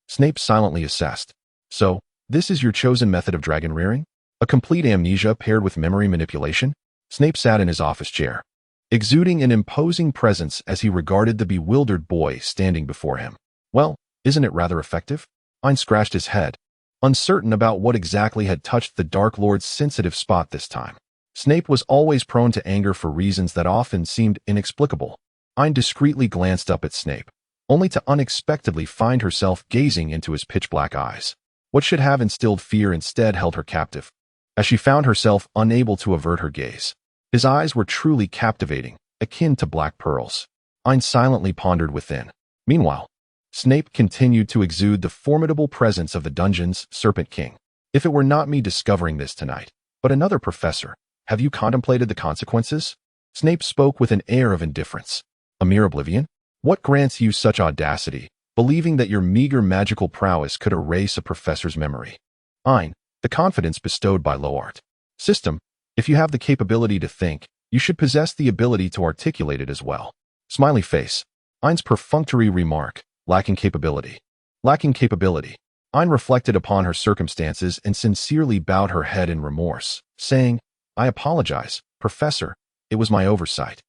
Snape silently assessed. So, this is your chosen method of dragon rearing? A complete amnesia paired with memory manipulation? Snape sat in his office chair, exuding an imposing presence as he regarded the bewildered boy standing before him. Well, isn't it rather effective? Ain scratched his head, uncertain about what exactly had touched the Dark Lord's sensitive spot this time. Snape was always prone to anger for reasons that often seemed inexplicable. Ain discreetly glanced up at Snape, only to unexpectedly find herself gazing into his pitch-black eyes. What should have instilled fear instead held her captive, as she found herself unable to avert her gaze. His eyes were truly captivating, akin to black pearls. Ain silently pondered within. Meanwhile, Snape continued to exude the formidable presence of the dungeon's Serpent King. If it were not me discovering this tonight, but another professor, have you contemplated the consequences? Snape spoke with an air of indifference. A mere oblivion? What grants you such audacity, believing that your meager magical prowess could erase a professor's memory? Ain, the confidence bestowed by Loart. System, if you have the capability to think, you should possess the ability to articulate it as well. Smiley face. Ain's perfunctory remark. Lacking capability. Lacking capability. Ain reflected upon her circumstances and sincerely bowed her head in remorse, saying, I apologize, Professor. It was my oversight.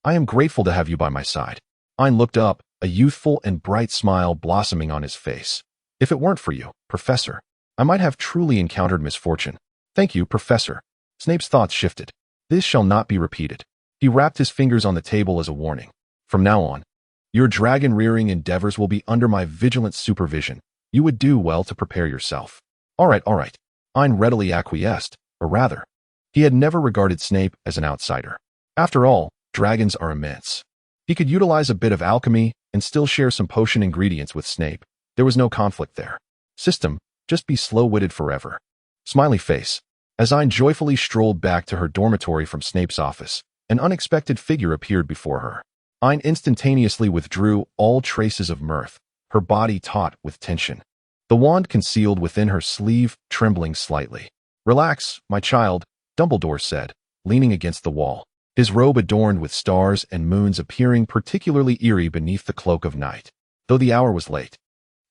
I am grateful to have you by my side. Ain looked up, a youthful and bright smile blossoming on his face. If it weren't for you, Professor, I might have truly encountered misfortune. Thank you, Professor. Snape's thoughts shifted. This shall not be repeated. He rapped his fingers on the table as a warning. From now on, your dragon-rearing endeavors will be under my vigilant supervision. You would do well to prepare yourself. All right. Ain readily acquiesced, or rather, he had never regarded Snape as an outsider. After all, dragons are immense. He could utilize a bit of alchemy and still share some potion ingredients with Snape. There was no conflict there. System, Just be slow-witted forever. Smiley face. As Ain joyfully strolled back to her dormitory from Snape's office, an unexpected figure appeared before her. Ain instantaneously withdrew all traces of mirth, her body taut with tension. The wand concealed within her sleeve, trembling slightly. "Relax, my child," Dumbledore said, leaning against the wall, his robe adorned with stars and moons appearing particularly eerie beneath the cloak of night. Though the hour was late.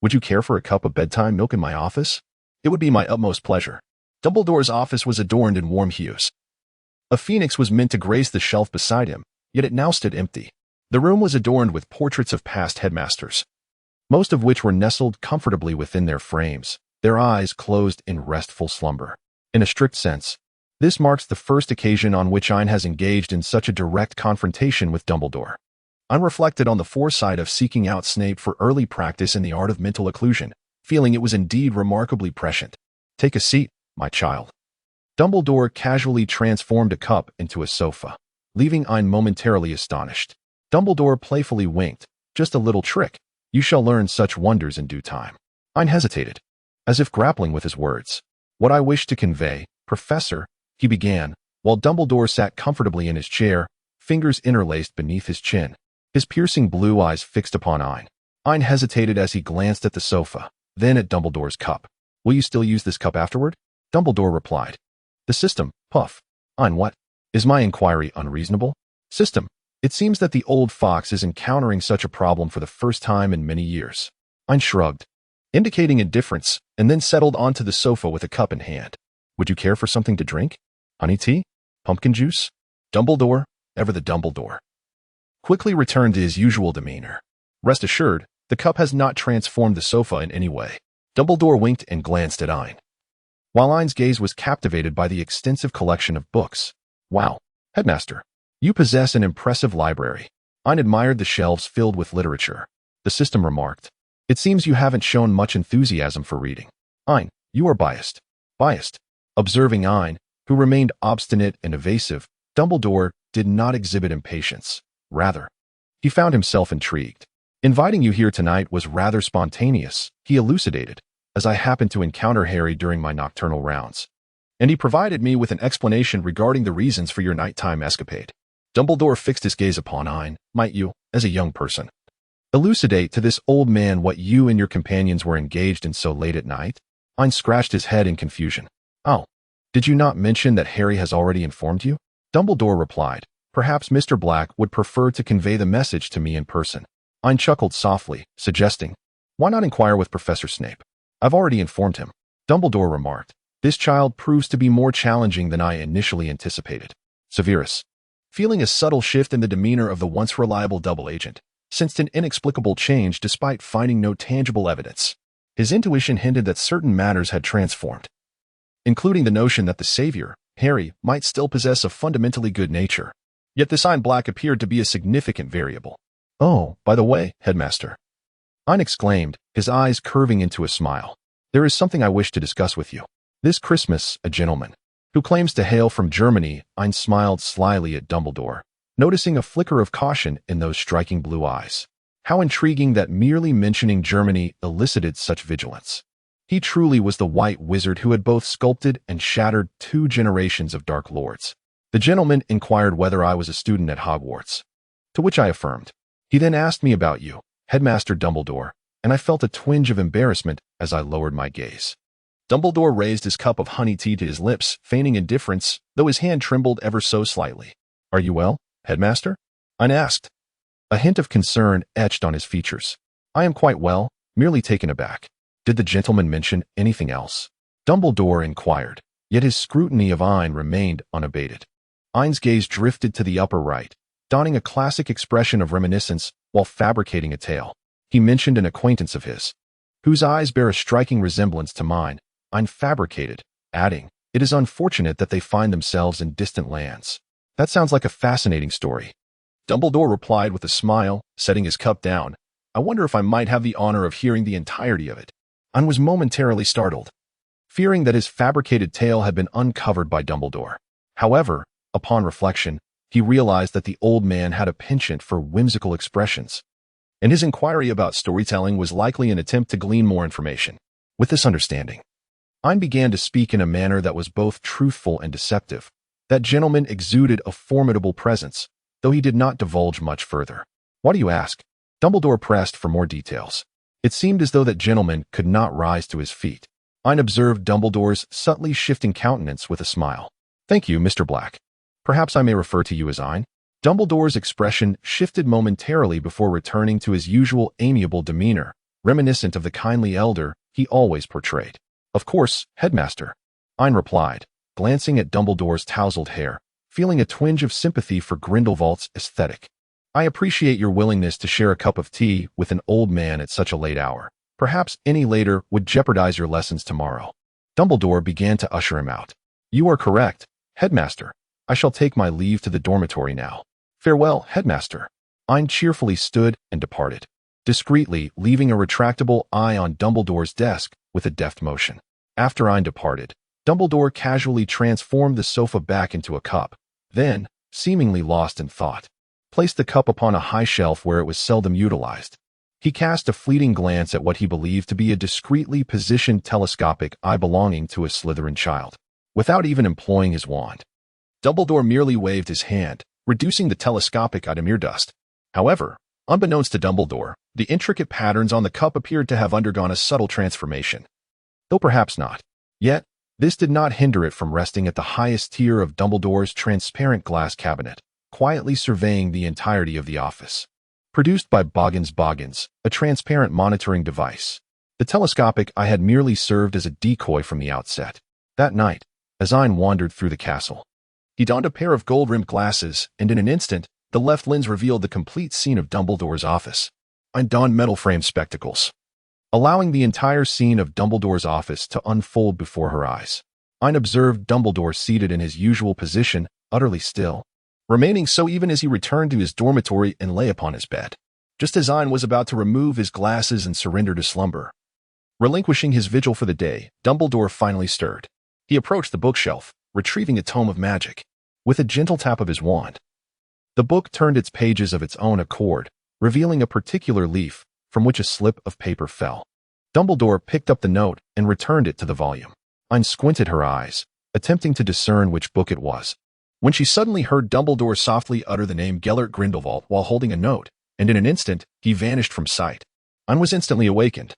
"Would you care for a cup of bedtime milk in my office?" "It would be my utmost pleasure." Dumbledore's office was adorned in warm hues. A phoenix was meant to grace the shelf beside him, yet it now stood empty. The room was adorned with portraits of past headmasters, most of which were nestled comfortably within their frames, their eyes closed in restful slumber. In a strict sense, this marks the first occasion on which Ain has engaged in such a direct confrontation with Dumbledore. Ain reflected on the foresight of seeking out Snape for early practice in the art of mental occlusion, feeling it was indeed remarkably prescient. "Take a seat, my child." Dumbledore casually transformed a cup into a sofa, leaving Ain momentarily astonished. Dumbledore playfully winked. "Just a little trick. You shall learn such wonders in due time." Ain hesitated, as if grappling with his words. "What I wish to convey, Professor," he began, while Dumbledore sat comfortably in his chair, fingers interlaced beneath his chin, his piercing blue eyes fixed upon Ain. Ain hesitated as he glanced at the sofa, then at Dumbledore's cup. "Will you still use this cup afterward?" Dumbledore replied. "The system, puff." "Ain, what? Is my inquiry unreasonable?" "System. It seems that the old fox is encountering such a problem for the first time in many years." Ain shrugged, indicating indifference, and then settled onto the sofa with a cup in hand. "Would you care for something to drink? Honey tea? Pumpkin juice?" Dumbledore, ever the Dumbledore, quickly returned to his usual demeanor. "Rest assured, the cup has not transformed the sofa in any way." Dumbledore winked and glanced at Ain, while Ain's gaze was captivated by the extensive collection of books. "Wow, Headmaster, you possess an impressive library." Ain admired the shelves filled with literature. The system remarked, "It seems you haven't shown much enthusiasm for reading." "Ain, you are biased." "Biased?" Observing Ain, who remained obstinate and evasive, Dumbledore did not exhibit impatience. Rather, he found himself intrigued. "Inviting you here tonight was rather spontaneous," he elucidated, "as I happened to encounter Harry during my nocturnal rounds, and he provided me with an explanation regarding the reasons for your nighttime escapade." Dumbledore fixed his gaze upon Ain. "Might you, as a young person, elucidate to this old man what you and your companions were engaged in so late at night?" Ain scratched his head in confusion. "Oh, did you not mention that Harry has already informed you?" Dumbledore replied, "Perhaps Mr. Black would prefer to convey the message to me in person." Ain chuckled softly, suggesting, "Why not inquire with Professor Snape? I've already informed him." Dumbledore remarked, "This child proves to be more challenging than I initially anticipated." Severus, feeling a subtle shift in the demeanor of the once reliable double agent, sensed an inexplicable change despite finding no tangible evidence. His intuition hinted that certain matters had transformed, including the notion that the savior, Harry, might still possess a fundamentally good nature. Yet this Ain Black appeared to be a significant variable. "Oh, by the way, Headmaster," Ain exclaimed, his eyes curving into a smile, "there is something I wish to discuss with you. This Christmas, a gentleman who claims to hail from Germany." Ain smiled slyly at Dumbledore, noticing a flicker of caution in those striking blue eyes. How intriguing that merely mentioning Germany elicited such vigilance. He truly was the white wizard who had both sculpted and shattered 2 generations of Dark Lords. The gentleman inquired whether I was a student at Hogwarts, to which I affirmed. He then asked me about you, Headmaster Dumbledore, and I felt a twinge of embarrassment as I lowered my gaze. Dumbledore raised his cup of honey tea to his lips, feigning indifference, though his hand trembled ever so slightly. "Are you well, Headmaster?" Ain asked. A hint of concern etched on his features. "I am quite well, merely taken aback." "Did the gentleman mention anything else?" Dumbledore inquired, yet his scrutiny of Ain remained unabated. Ain's gaze drifted to the upper right, donning a classic expression of reminiscence while fabricating a tale. "He mentioned an acquaintance of his, whose eyes bear a striking resemblance to mine." Ain fabricated, adding, "It is unfortunate that they find themselves in distant lands." "That sounds like a fascinating story." Dumbledore replied with a smile, setting his cup down. "I wonder if I might have the honor of hearing the entirety of it." Ain was momentarily startled, fearing that his fabricated tale had been uncovered by Dumbledore. However, upon reflection, he realized that the old man had a penchant for whimsical expressions, and his inquiry about storytelling was likely an attempt to glean more information. With this understanding, Ain began to speak in a manner that was both truthful and deceptive. That gentleman exuded a formidable presence, though he did not divulge much further. Why do you ask? Dumbledore pressed for more details. It seemed as though that gentleman could not rise to his feet. Ain observed Dumbledore's subtly shifting countenance with a smile. Thank you, Mr. Black. Perhaps I may refer to you as Ain? Dumbledore's expression shifted momentarily before returning to his usual amiable demeanor, reminiscent of the kindly elder he always portrayed. Of course, Headmaster. Ain replied, glancing at Dumbledore's tousled hair, feeling a twinge of sympathy for Grindelwald's aesthetic. I appreciate your willingness to share a cup of tea with an old man at such a late hour. Perhaps any later would jeopardize your lessons tomorrow. Dumbledore began to usher him out. You are correct, Headmaster. I shall take my leave to the dormitory now. Farewell, Headmaster. Ain cheerfully stood and departed, discreetly leaving a retractable eye on Dumbledore's desk with a deft motion. After Ain departed, Dumbledore casually transformed the sofa back into a cup, then, seemingly lost in thought, placed the cup upon a high shelf where it was seldom utilized. He cast a fleeting glance at what he believed to be a discreetly positioned telescopic eye belonging to a Slytherin child. Without even employing his wand, Dumbledore merely waved his hand, reducing the telescopic eye to mere dust. However, unbeknownst to Dumbledore, the intricate patterns on the cup appeared to have undergone a subtle transformation. Though perhaps not. Yet, this did not hinder it from resting at the highest tier of Dumbledore's transparent glass cabinet, quietly surveying the entirety of the office. Produced by Boggins, a transparent monitoring device, the telescopic eye had merely served as a decoy from the outset. That night, as Ain wandered through the castle, he donned a pair of gold-rimmed glasses, and in an instant, the left lens revealed the complete scene of Dumbledore's office. Ain donned metal-framed spectacles, allowing the entire scene of Dumbledore's office to unfold before her eyes. Ain observed Dumbledore seated in his usual position, utterly still, remaining so even as he returned to his dormitory and lay upon his bed. Just as Ain was about to remove his glasses and surrender to slumber, relinquishing his vigil for the day, Dumbledore finally stirred. He approached the bookshelf, retrieving a tome of magic. With a gentle tap of his wand, the book turned its pages of its own accord, revealing a particular leaf from which a slip of paper fell. Dumbledore picked up the note and returned it to the volume. Ain squinted her eyes, attempting to discern which book it was, when she suddenly heard Dumbledore softly utter the name Gellert Grindelwald while holding a note, and in an instant, he vanished from sight. Ain was instantly awakened.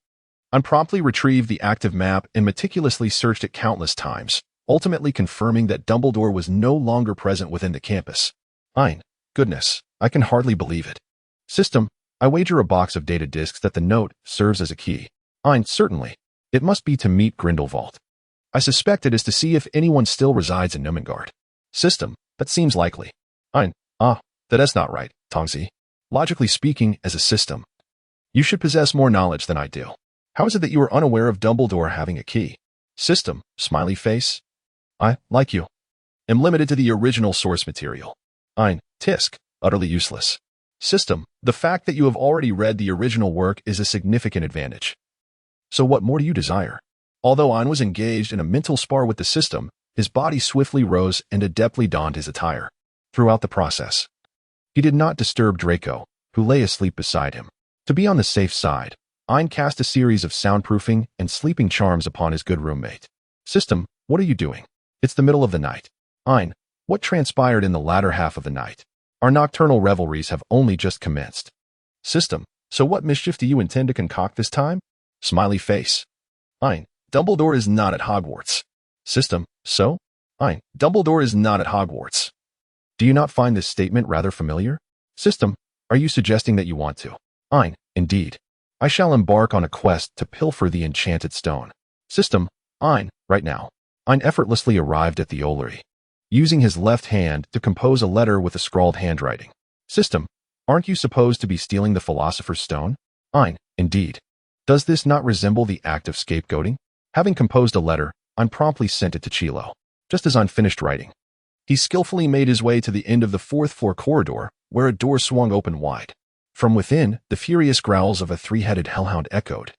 Ain promptly retrieved the active map and meticulously searched it countless times, ultimately confirming that Dumbledore was no longer present within the campus. Ain, goodness, I can hardly believe it. System, I wager a box of data disks that the note serves as a key. Ain, certainly. It must be to meet Grindelwald. I suspect it is to see if anyone still resides in Numengard. System, that seems likely. Ain, that is not right, Tongzi. Logically speaking, as a system, you should possess more knowledge than I do. How is it that you are unaware of Dumbledore having a key? System, smiley face. I, like you, am limited to the original source material. Ain, tisk, utterly useless. System, the fact that you have already read the original work is a significant advantage. So what more do you desire? Although Ain was engaged in a mental spar with the system, his body swiftly rose and adeptly donned his attire. Throughout the process, he did not disturb Draco, who lay asleep beside him. To be on the safe side, Ain cast a series of soundproofing and sleeping charms upon his good roommate. System, what are you doing? It's the middle of the night. Ain, what transpired in the latter half of the night? Our nocturnal revelries have only just commenced. System, so what mischief do you intend to concoct this time? Smiley face. Ain, Dumbledore is not at Hogwarts. System, so? Ain, Dumbledore is not at Hogwarts. Do you not find this statement rather familiar? System, are you suggesting that you want to? Ain, indeed. I shall embark on a quest to pilfer the enchanted stone. System, Ain, right now. Ain effortlessly arrived at the Ollery, using his left hand to compose a letter with a scrawled handwriting. System, aren't you supposed to be stealing the Philosopher's Stone? Ain, indeed. Does this not resemble the act of scapegoating? Having composed a letter, Ain promptly sent it to Chilo. Just as Ain finished writing, he skillfully made his way to the end of the fourth-floor corridor, where a door swung open wide. From within, the furious growls of a three-headed hellhound echoed,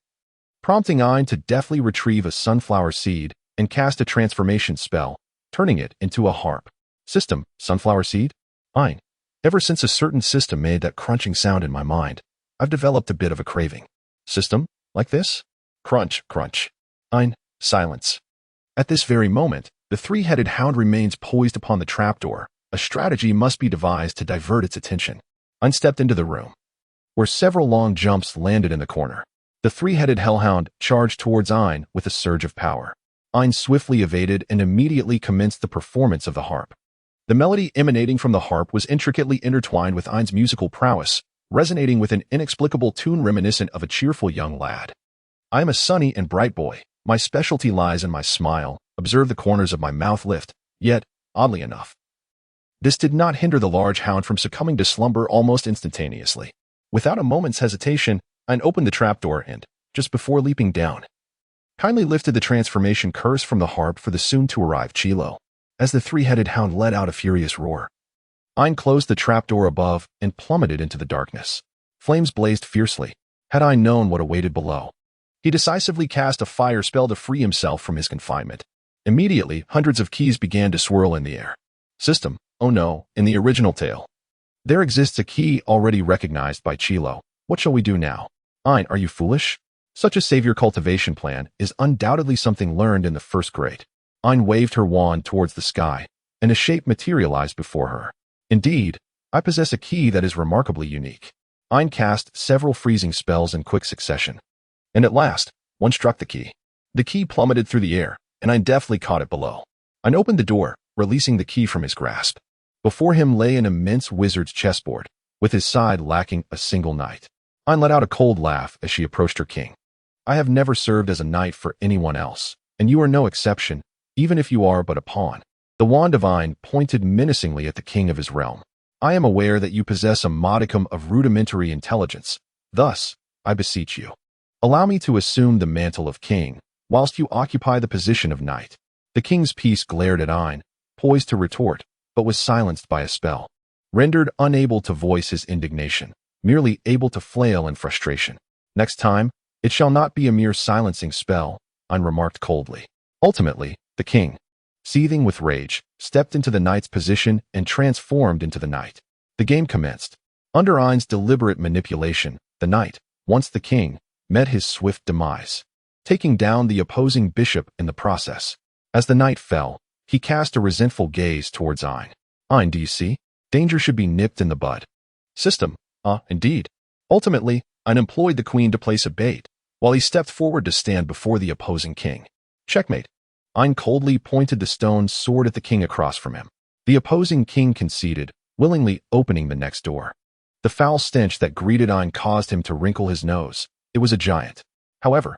prompting Ain to deftly retrieve a sunflower seed and cast a transformation spell, turning it into a harp. System, sunflower seed? Ain, ever since a certain system made that crunching sound in my mind, I've developed a bit of a craving. System, like this? Crunch, crunch. Ein, silence. At this very moment, the three-headed hound remains poised upon the trapdoor. A strategy must be devised to divert its attention. Ein stepped into the room, where several long jumps landed in the corner. The three-headed hellhound charged towards Ein with a surge of power. Ein swiftly evaded and immediately commenced the performance of the harp. The melody emanating from the harp was intricately intertwined with Ein's musical prowess, resonating with an inexplicable tune reminiscent of a cheerful young lad. I am a sunny and bright boy. My specialty lies in my smile. Observe the corners of my mouth lift. Yet, oddly enough, this did not hinder the large hound from succumbing to slumber almost instantaneously. Without a moment's hesitation, Ein opened the trapdoor and, just before leaping down, kindly lifted the transformation curse from the harp for the soon-to-arrive Chilo. As the three-headed hound let out a furious roar, Ein closed the trapdoor above and plummeted into the darkness. Flames blazed fiercely. Had Ein known what awaited below, he decisively cast a fire spell to free himself from his confinement. Immediately, hundreds of keys began to swirl in the air. System, oh no, in the original tale, there exists a key already recognized by Chilo. What shall we do now? Ein, are you foolish? Such a savior cultivation plan is undoubtedly something learned in the first grade. Ein waved her wand towards the sky, and a shape materialized before her. Indeed, I possess a key that is remarkably unique. Ein cast several freezing spells in quick succession, and at last, one struck the key. The key plummeted through the air, and Ein deftly caught it below. Ein opened the door, releasing the key from his grasp. Before him lay an immense wizard's chessboard, with his side lacking a single knight. Ein let out a cold laugh as she approached her king. I have never served as a knight for anyone else, and you are no exception, even if you are but a pawn. The wand of Ein pointed menacingly at the king of his realm. I am aware that you possess a modicum of rudimentary intelligence. Thus, I beseech you, allow me to assume the mantle of king, whilst you occupy the position of knight. The king's piece glared at Ein, poised to retort, but was silenced by a spell. Rendered unable to voice his indignation, merely able to flail in frustration. Next time, it shall not be a mere silencing spell, Ein remarked coldly. Ultimately, the king, seething with rage, stepped into the knight's position and transformed into the knight. The game commenced. Under Ein's deliberate manipulation, the knight, once the king, met his swift demise, taking down the opposing bishop in the process. As the knight fell, he cast a resentful gaze towards Ein. Ein, do you see? Danger should be nipped in the bud. System, indeed. Ultimately, Ein employed the queen to place a bait, while he stepped forward to stand before the opposing king. Checkmate. Ein coldly pointed the stone sword at the king across from him. The opposing king conceded, willingly opening the next door. The foul stench that greeted Ein caused him to wrinkle his nose. It was a giant. However,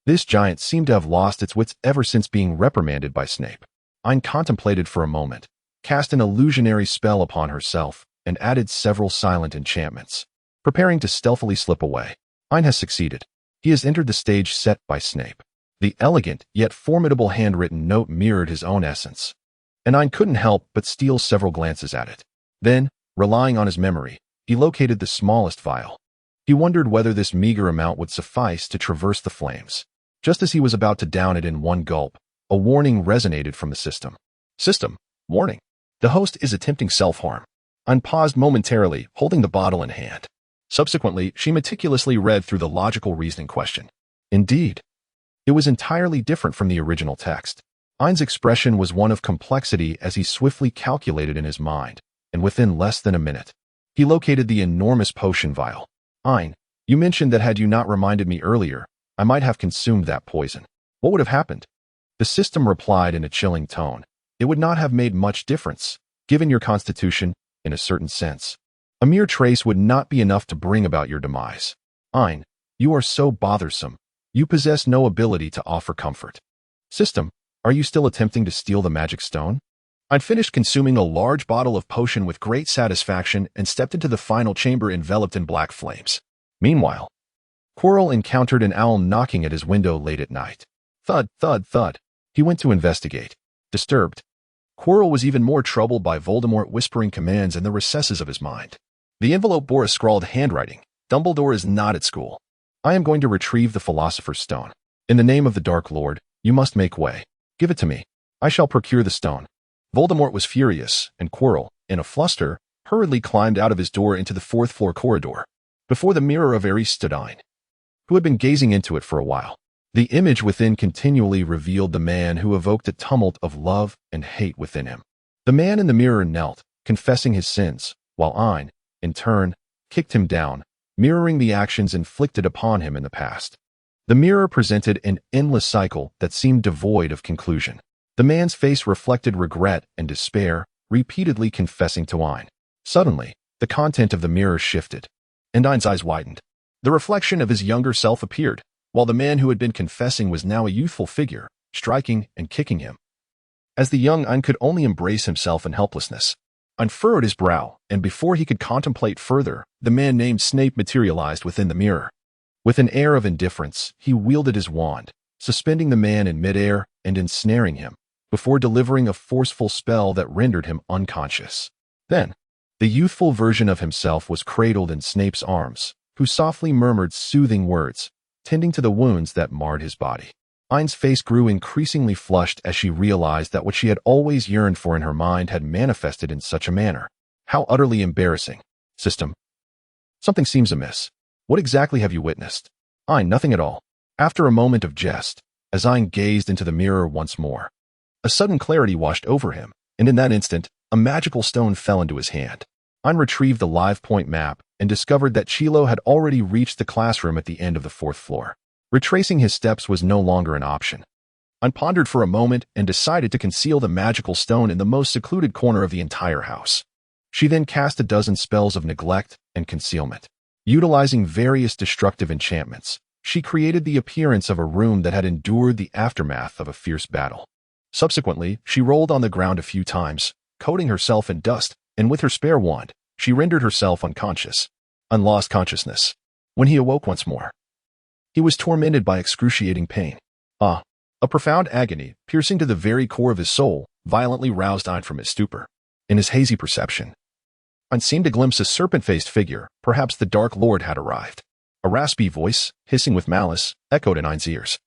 this giant seemed to have lost its wits ever since being reprimanded by Snape. Ein contemplated for a moment, cast an illusionary spell upon herself, and added several silent enchantments. Preparing to stealthily slip away, Ein has succeeded. He has entered the stage set by Snape. The elegant yet formidable handwritten note mirrored his own essence, and Ein couldn't help but steal several glances at it. Then, relying on his memory, he located the smallest vial. He wondered whether this meager amount would suffice to traverse the flames. Just as he was about to down it in one gulp, a warning resonated from the system. System, warning. The host is attempting self-harm. Ein paused momentarily, holding the bottle in hand. Subsequently, she meticulously read through the logical reasoning question. Indeed, it was entirely different from the original text. Ein's expression was one of complexity as he swiftly calculated in his mind, and within less than a minute, he located the enormous potion vial. Ein, you mentioned that had you not reminded me earlier, I might have consumed that poison. What would have happened? The system replied in a chilling tone. It would not have made much difference, given your constitution, in a certain sense. A mere trace would not be enough to bring about your demise. Ein, you are so bothersome. You possess no ability to offer comfort. System, are you still attempting to steal the magic stone? I'd finished consuming a large bottle of potion with great satisfaction and stepped into the final chamber enveloped in black flames. Meanwhile, Quirrell encountered an owl knocking at his window late at night. Thud, thud, thud. He went to investigate. Disturbed, Quirrell was even more troubled by Voldemort whispering commands in the recesses of his mind. The envelope bore a scrawled handwriting. Dumbledore is not at school. I am going to retrieve the Philosopher's Stone. In the name of the Dark Lord, you must make way. Give it to me. I shall procure the stone. Voldemort was furious, and Quirrell, in a fluster, hurriedly climbed out of his door into the fourth-floor corridor. Before the mirror of Ares stood Ein, who had been gazing into it for a while. The image within continually revealed the man who evoked a tumult of love and hate within him. The man in the mirror knelt, confessing his sins, while Ain, in turn, kicked him down, mirroring the actions inflicted upon him in the past. The mirror presented an endless cycle that seemed devoid of conclusion. The man's face reflected regret and despair, repeatedly confessing to Ain. Suddenly, the content of the mirror shifted, and Ain's eyes widened. The reflection of his younger self appeared, while the man who had been confessing was now a youthful figure, striking and kicking him. As the young Ain could only embrace himself in helplessness, Ain furrowed his brow, and before he could contemplate further, the man named Snape materialized within the mirror. With an air of indifference, he wielded his wand, suspending the man in midair and ensnaring him, before delivering a forceful spell that rendered him unconscious. Then, the youthful version of himself was cradled in Snape's arms, who softly murmured soothing words, tending to the wounds that marred his body. Ain's face grew increasingly flushed as she realized that what she had always yearned for in her mind had manifested in such a manner. How utterly embarrassing. System. Something seems amiss. What exactly have you witnessed? Ain, nothing at all. After a moment of jest, as Ain gazed into the mirror once more, a sudden clarity washed over him, and in that instant, a magical stone fell into his hand. Ain retrieved the live point map and discovered that Chilo had already reached the classroom at the end of the 4th floor. Retracing his steps was no longer an option. Ain pondered for a moment and decided to conceal the magical stone in the most secluded corner of the entire house. She then cast a dozen spells of neglect and concealment. Utilizing various destructive enchantments, she created the appearance of a room that had endured the aftermath of a fierce battle. Subsequently, she rolled on the ground a few times, coating herself in dust, and with her spare wand, she rendered herself unconscious. Ain lost consciousness. When he awoke once more, he was tormented by excruciating pain. A profound agony, piercing to the very core of his soul, violently roused Ain from his stupor. In his hazy perception, Ain seemed to glimpse a serpent-faced figure. Perhaps the Dark Lord had arrived. A raspy voice, hissing with malice, echoed in Ain's ears,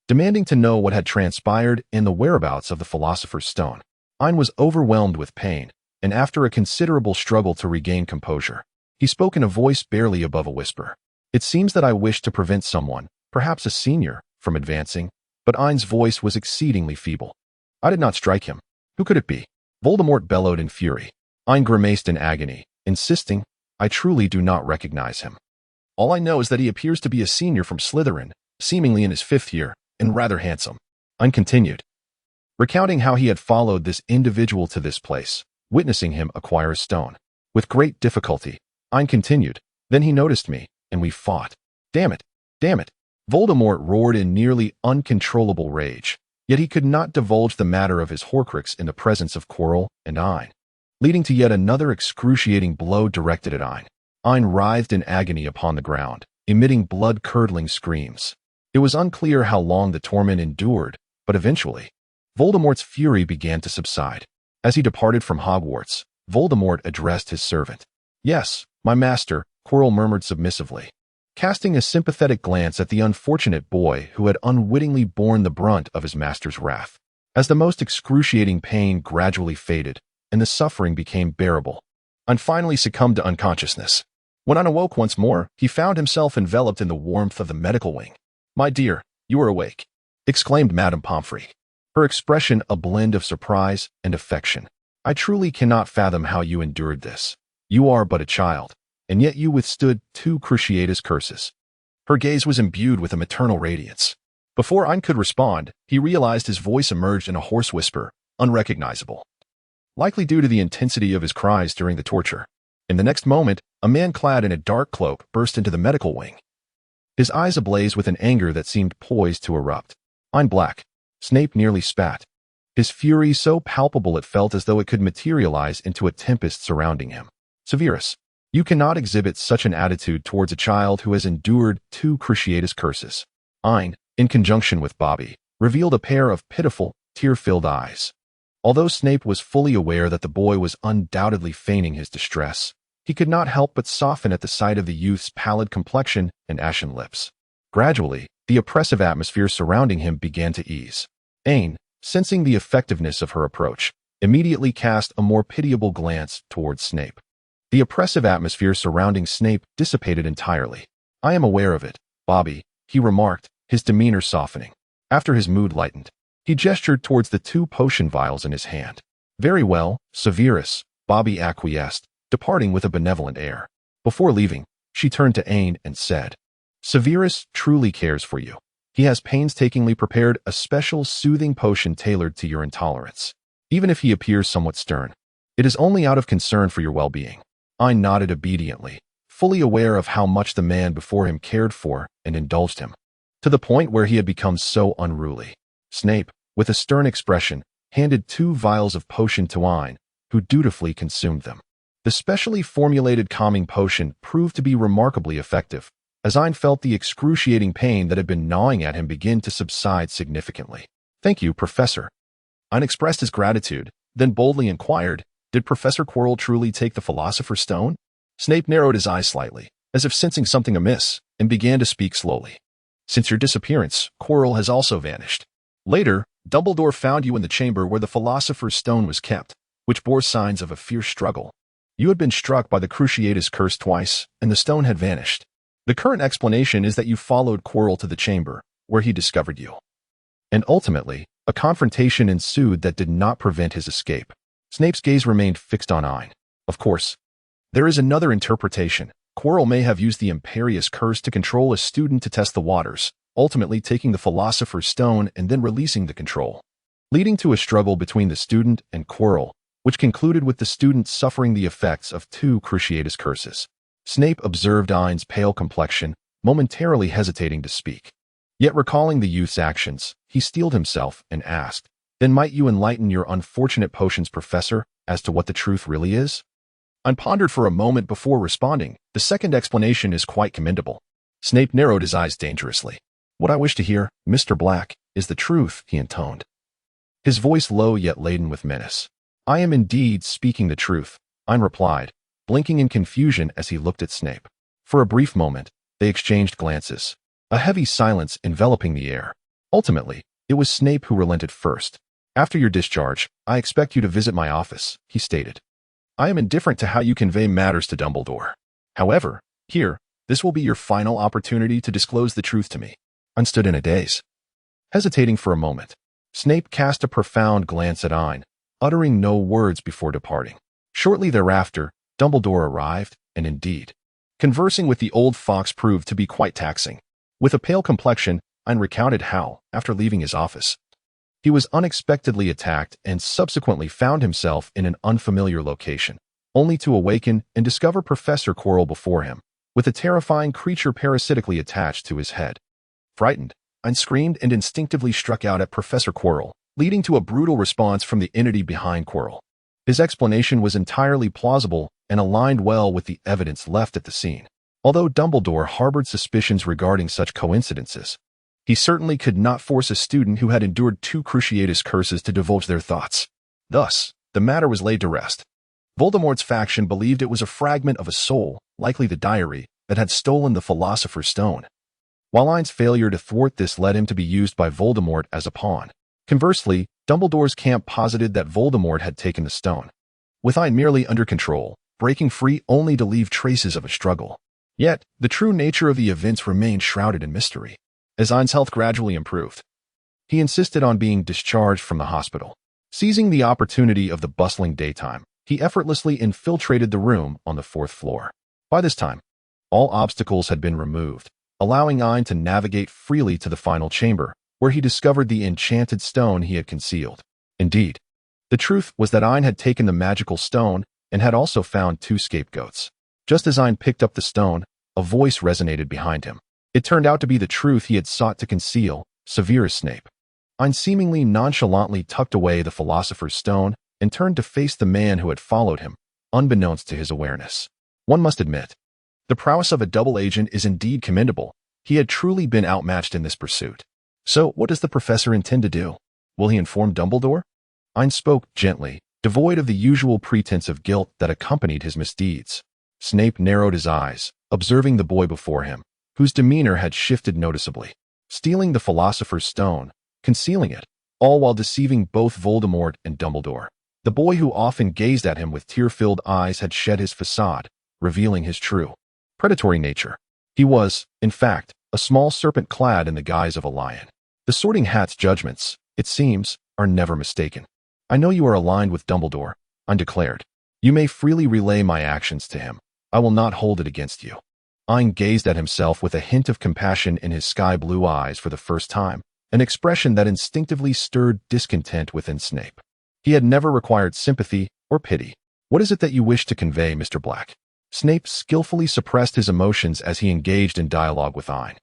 demanding to know what had transpired and the whereabouts of the Philosopher's Stone. Ain was overwhelmed with pain, and after a considerable struggle to regain composure, he spoke in a voice barely above a whisper. It seems that I wished to prevent someone, perhaps a senior, from advancing, but Ain's voice was exceedingly feeble. I did not strike him. Who could it be? Voldemort bellowed in fury. Ain grimaced in agony, insisting, I truly do not recognize him. All I know is that he appears to be a senior from Slytherin, seemingly in his 5th year, and rather handsome. Ain continued, recounting how he had followed this individual to this place, witnessing him acquire a stone. With great difficulty, Ain continued, then he noticed me, and we fought. Damn it! Damn it! Voldemort roared in nearly uncontrollable rage, yet he could not divulge the matter of his Horcrux in the presence of Quirrell and Ain, leading to yet another excruciating blow directed at Ain. Ain writhed in agony upon the ground, emitting blood-curdling screams. It was unclear how long the torment endured, but eventually, Voldemort's fury began to subside. As he departed from Hogwarts, Voldemort addressed his servant. Yes, my master, Quirrell murmured submissively, casting a sympathetic glance at the unfortunate boy who had unwittingly borne the brunt of his master's wrath. As the most excruciating pain gradually faded, and the suffering became bearable, Ain finally succumbed to unconsciousness. When Ain awoke once more, he found himself enveloped in the warmth of the medical wing. My dear, you are awake, exclaimed Madame Pomfrey, her expression a blend of surprise and affection. I truly cannot fathom how you endured this. You are but a child, and yet you withstood 2 cruciatus curses. Her gaze was imbued with a maternal radiance. Before Ain could respond, he realized his voice emerged in a hoarse whisper, unrecognizable, likely due to the intensity of his cries during the torture. In the next moment, a man clad in a dark cloak burst into the medical wing, his eyes ablaze with an anger that seemed poised to erupt. Ain Black. Snape nearly spat, his fury so palpable it felt as though it could materialize into a tempest surrounding him. Severus, you cannot exhibit such an attitude towards a child who has endured 2 cruciatus curses. Ain, in conjunction with Dobby, revealed a pair of pitiful, tear-filled eyes. Although Snape was fully aware that the boy was undoubtedly feigning his distress, he could not help but soften at the sight of the youth's pallid complexion and ashen lips. Gradually, the oppressive atmosphere surrounding him began to ease. Ain, sensing the effectiveness of her approach, immediately cast a more pitiable glance towards Snape. The oppressive atmosphere surrounding Snape dissipated entirely. I am aware of it, Dobby, he remarked, his demeanor softening. After his mood lightened, he gestured towards the 2 potion vials in his hand. "Very well, Severus," Bobby acquiesced, departing with a benevolent air. Before leaving, she turned to Ain and said, "Severus truly cares for you. He has painstakingly prepared a special soothing potion tailored to your intolerance. Even if he appears somewhat stern, it is only out of concern for your well-being." Ain nodded obediently, fully aware of how much the man before him cared for and indulged him, to the point where he had become so unruly. Snape, with a stern expression, handed 2 vials of potion to Ain, who dutifully consumed them. The specially formulated calming potion proved to be remarkably effective, as Ain felt the excruciating pain that had been gnawing at him begin to subside significantly. "Thank you, Professor." Ain expressed his gratitude, then boldly inquired, "Did Professor Quirrell truly take the Philosopher's Stone?" Snape narrowed his eyes slightly, as if sensing something amiss, and began to speak slowly. "Since your disappearance, Quirrell has also vanished. Later, Dumbledore found you in the chamber where the Philosopher's Stone was kept, which bore signs of a fierce struggle. You had been struck by the Cruciatus curse twice, and the stone had vanished. The current explanation is that you followed Quirrell to the chamber, where he discovered you. And ultimately, a confrontation ensued that did not prevent his escape." Snape's gaze remained fixed on Ain. "Of course, there is another interpretation. Quirrell may have used the Imperious Curse to control a student to test the waters, ultimately taking the Philosopher's Stone and then releasing the control, leading to a struggle between the student and Quirrell, which concluded with the student suffering the effects of 2 Cruciatus curses." Snape observed Ain's pale complexion, momentarily hesitating to speak. Yet recalling the youth's actions, he steeled himself and asked, "Then might you enlighten your unfortunate potions professor as to what the truth really is?" Ain pondered for a moment before responding. "The second explanation is quite commendable." Snape narrowed his eyes dangerously. "What I wish to hear, Mr. Black, is the truth," he intoned, his voice low yet laden with menace. "I am indeed speaking the truth," Ain replied, blinking in confusion as he looked at Snape. For a brief moment, they exchanged glances, a heavy silence enveloping the air. Ultimately, it was Snape who relented first. "After your discharge, I expect you to visit my office," he stated. "I am indifferent to how you convey matters to Dumbledore. However, here, this will be your final opportunity to disclose the truth to me." Ain stood in a daze. Hesitating for a moment, Snape cast a profound glance at Ain, uttering no words before departing. Shortly thereafter, Dumbledore arrived, and indeed, conversing with the old fox proved to be quite taxing. With a pale complexion, Ain recounted how, after leaving his office, he was unexpectedly attacked and subsequently found himself in an unfamiliar location, only to awaken and discover Professor Quirrell before him, with a terrifying creature parasitically attached to his head. Frightened, Ain screamed and instinctively struck out at Professor Quirrell, leading to a brutal response from the entity behind Quirrell. His explanation was entirely plausible and aligned well with the evidence left at the scene. Although Dumbledore harbored suspicions regarding such coincidences, he certainly could not force a student who had endured 2 Cruciatus curses to divulge their thoughts. Thus, the matter was laid to rest. Voldemort's faction believed it was a fragment of a soul, likely the diary, that had stolen the Philosopher's Stone, while Ain's failure to thwart this led him to be used by Voldemort as a pawn. Conversely, Dumbledore's camp posited that Voldemort had taken the stone, with Ain merely under control, breaking free only to leave traces of a struggle. Yet, the true nature of the events remained shrouded in mystery. As Ain's health gradually improved, he insisted on being discharged from the hospital. Seizing the opportunity of the bustling daytime, he effortlessly infiltrated the room on the 4th floor. By this time, all obstacles had been removed, allowing Ain to navigate freely to the final chamber, where he discovered the enchanted stone he had concealed. Indeed, the truth was that Ain had taken the magical stone and had also found 2 scapegoats. Just as Ain picked up the stone, a voice resonated behind him. It turned out to be the truth he had sought to conceal, Severus Snape. Ain seemingly nonchalantly tucked away the Philosopher's Stone and turned to face the man who had followed him, unbeknownst to his awareness. One must admit, the prowess of a double agent is indeed commendable. He had truly been outmatched in this pursuit. So, what does the professor intend to do? Will he inform Dumbledore? Ain spoke gently, devoid of the usual pretense of guilt that accompanied his misdeeds. Snape narrowed his eyes, observing the boy before him, whose demeanor had shifted noticeably. Stealing the Philosopher's Stone, concealing it, all while deceiving both Voldemort and Dumbledore. The boy who often gazed at him with tear-filled eyes had shed his facade, revealing his true, predatory nature. He was, in fact, a small serpent clad in the guise of a lion. The Sorting Hat's judgments, it seems, are never mistaken. I know you are aligned with Dumbledore, Ain declared. You may freely relay my actions to him. I will not hold it against you. Ain gazed at himself with a hint of compassion in his sky-blue eyes for the first time, an expression that instinctively stirred discontent within Snape. He had never required sympathy or pity. What is it that you wish to convey, Mr. Black? Snape skillfully suppressed his emotions as he engaged in dialogue with Ain.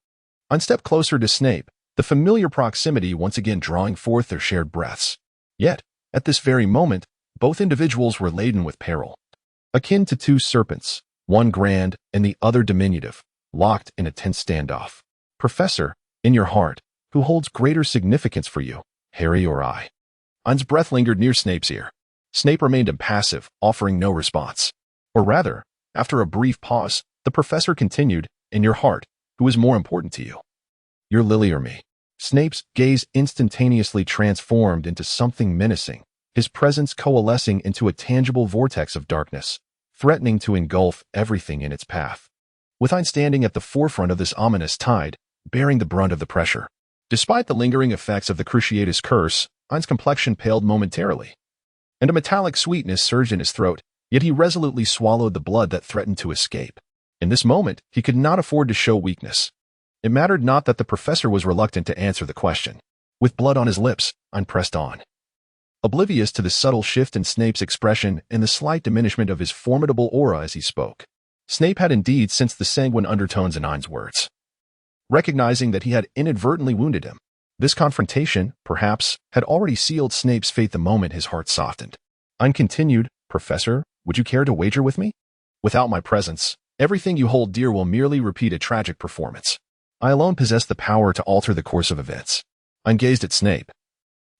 Ain stepped closer to Snape, the familiar proximity once again drawing forth their shared breaths. Yet, at this very moment, both individuals were laden with peril. Akin to two serpents, one grand and the other diminutive, locked in a tense standoff. Professor, in your heart, who holds greater significance for you, Harry or I? Ain's breath lingered near Snape's ear. Snape remained impassive, offering no response. Or rather, after a brief pause, the professor continued, in your heart, who is more important to you? Your Lily or me? Snape's gaze instantaneously transformed into something menacing, his presence coalescing into a tangible vortex of darkness, threatening to engulf everything in its path. With Ain standing at the forefront of this ominous tide, bearing the brunt of the pressure. Despite the lingering effects of the Cruciatus curse, Ain's complexion paled momentarily, and a metallic sweetness surged in his throat, yet he resolutely swallowed the blood that threatened to escape. In this moment, he could not afford to show weakness. It mattered not that the professor was reluctant to answer the question. With blood on his lips, Ain pressed on. Oblivious to the subtle shift in Snape's expression and the slight diminishment of his formidable aura as he spoke. Snape had indeed sensed the sanguine undertones in Ain's words. Recognizing that he had inadvertently wounded him, this confrontation, perhaps, had already sealed Snape's fate the moment his heart softened. Ain continued, Professor, would you care to wager with me? Without my presence, everything you hold dear will merely repeat a tragic performance. I alone possess the power to alter the course of events. Ain gazed at Snape.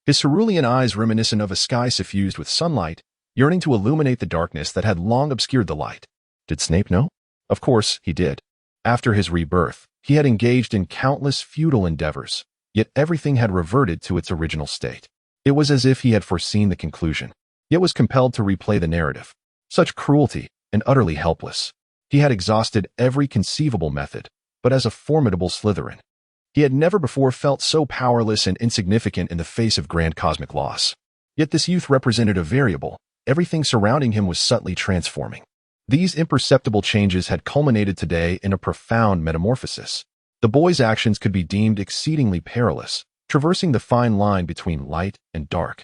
His cerulean eyes reminiscent of a sky suffused with sunlight, yearning to illuminate the darkness that had long obscured the light. Did Snape know? Of course, he did. After his rebirth, he had engaged in countless futile endeavors, yet everything had reverted to its original state. It was as if he had foreseen the conclusion, yet was compelled to replay the narrative. Such cruelty, and utterly helpless. He had exhausted every conceivable method, but as a formidable Slytherin. He had never before felt so powerless and insignificant in the face of grand cosmic loss. Yet this youth represented a variable. Everything surrounding him was subtly transforming. These imperceptible changes had culminated today in a profound metamorphosis. The boy's actions could be deemed exceedingly perilous, traversing the fine line between light and dark,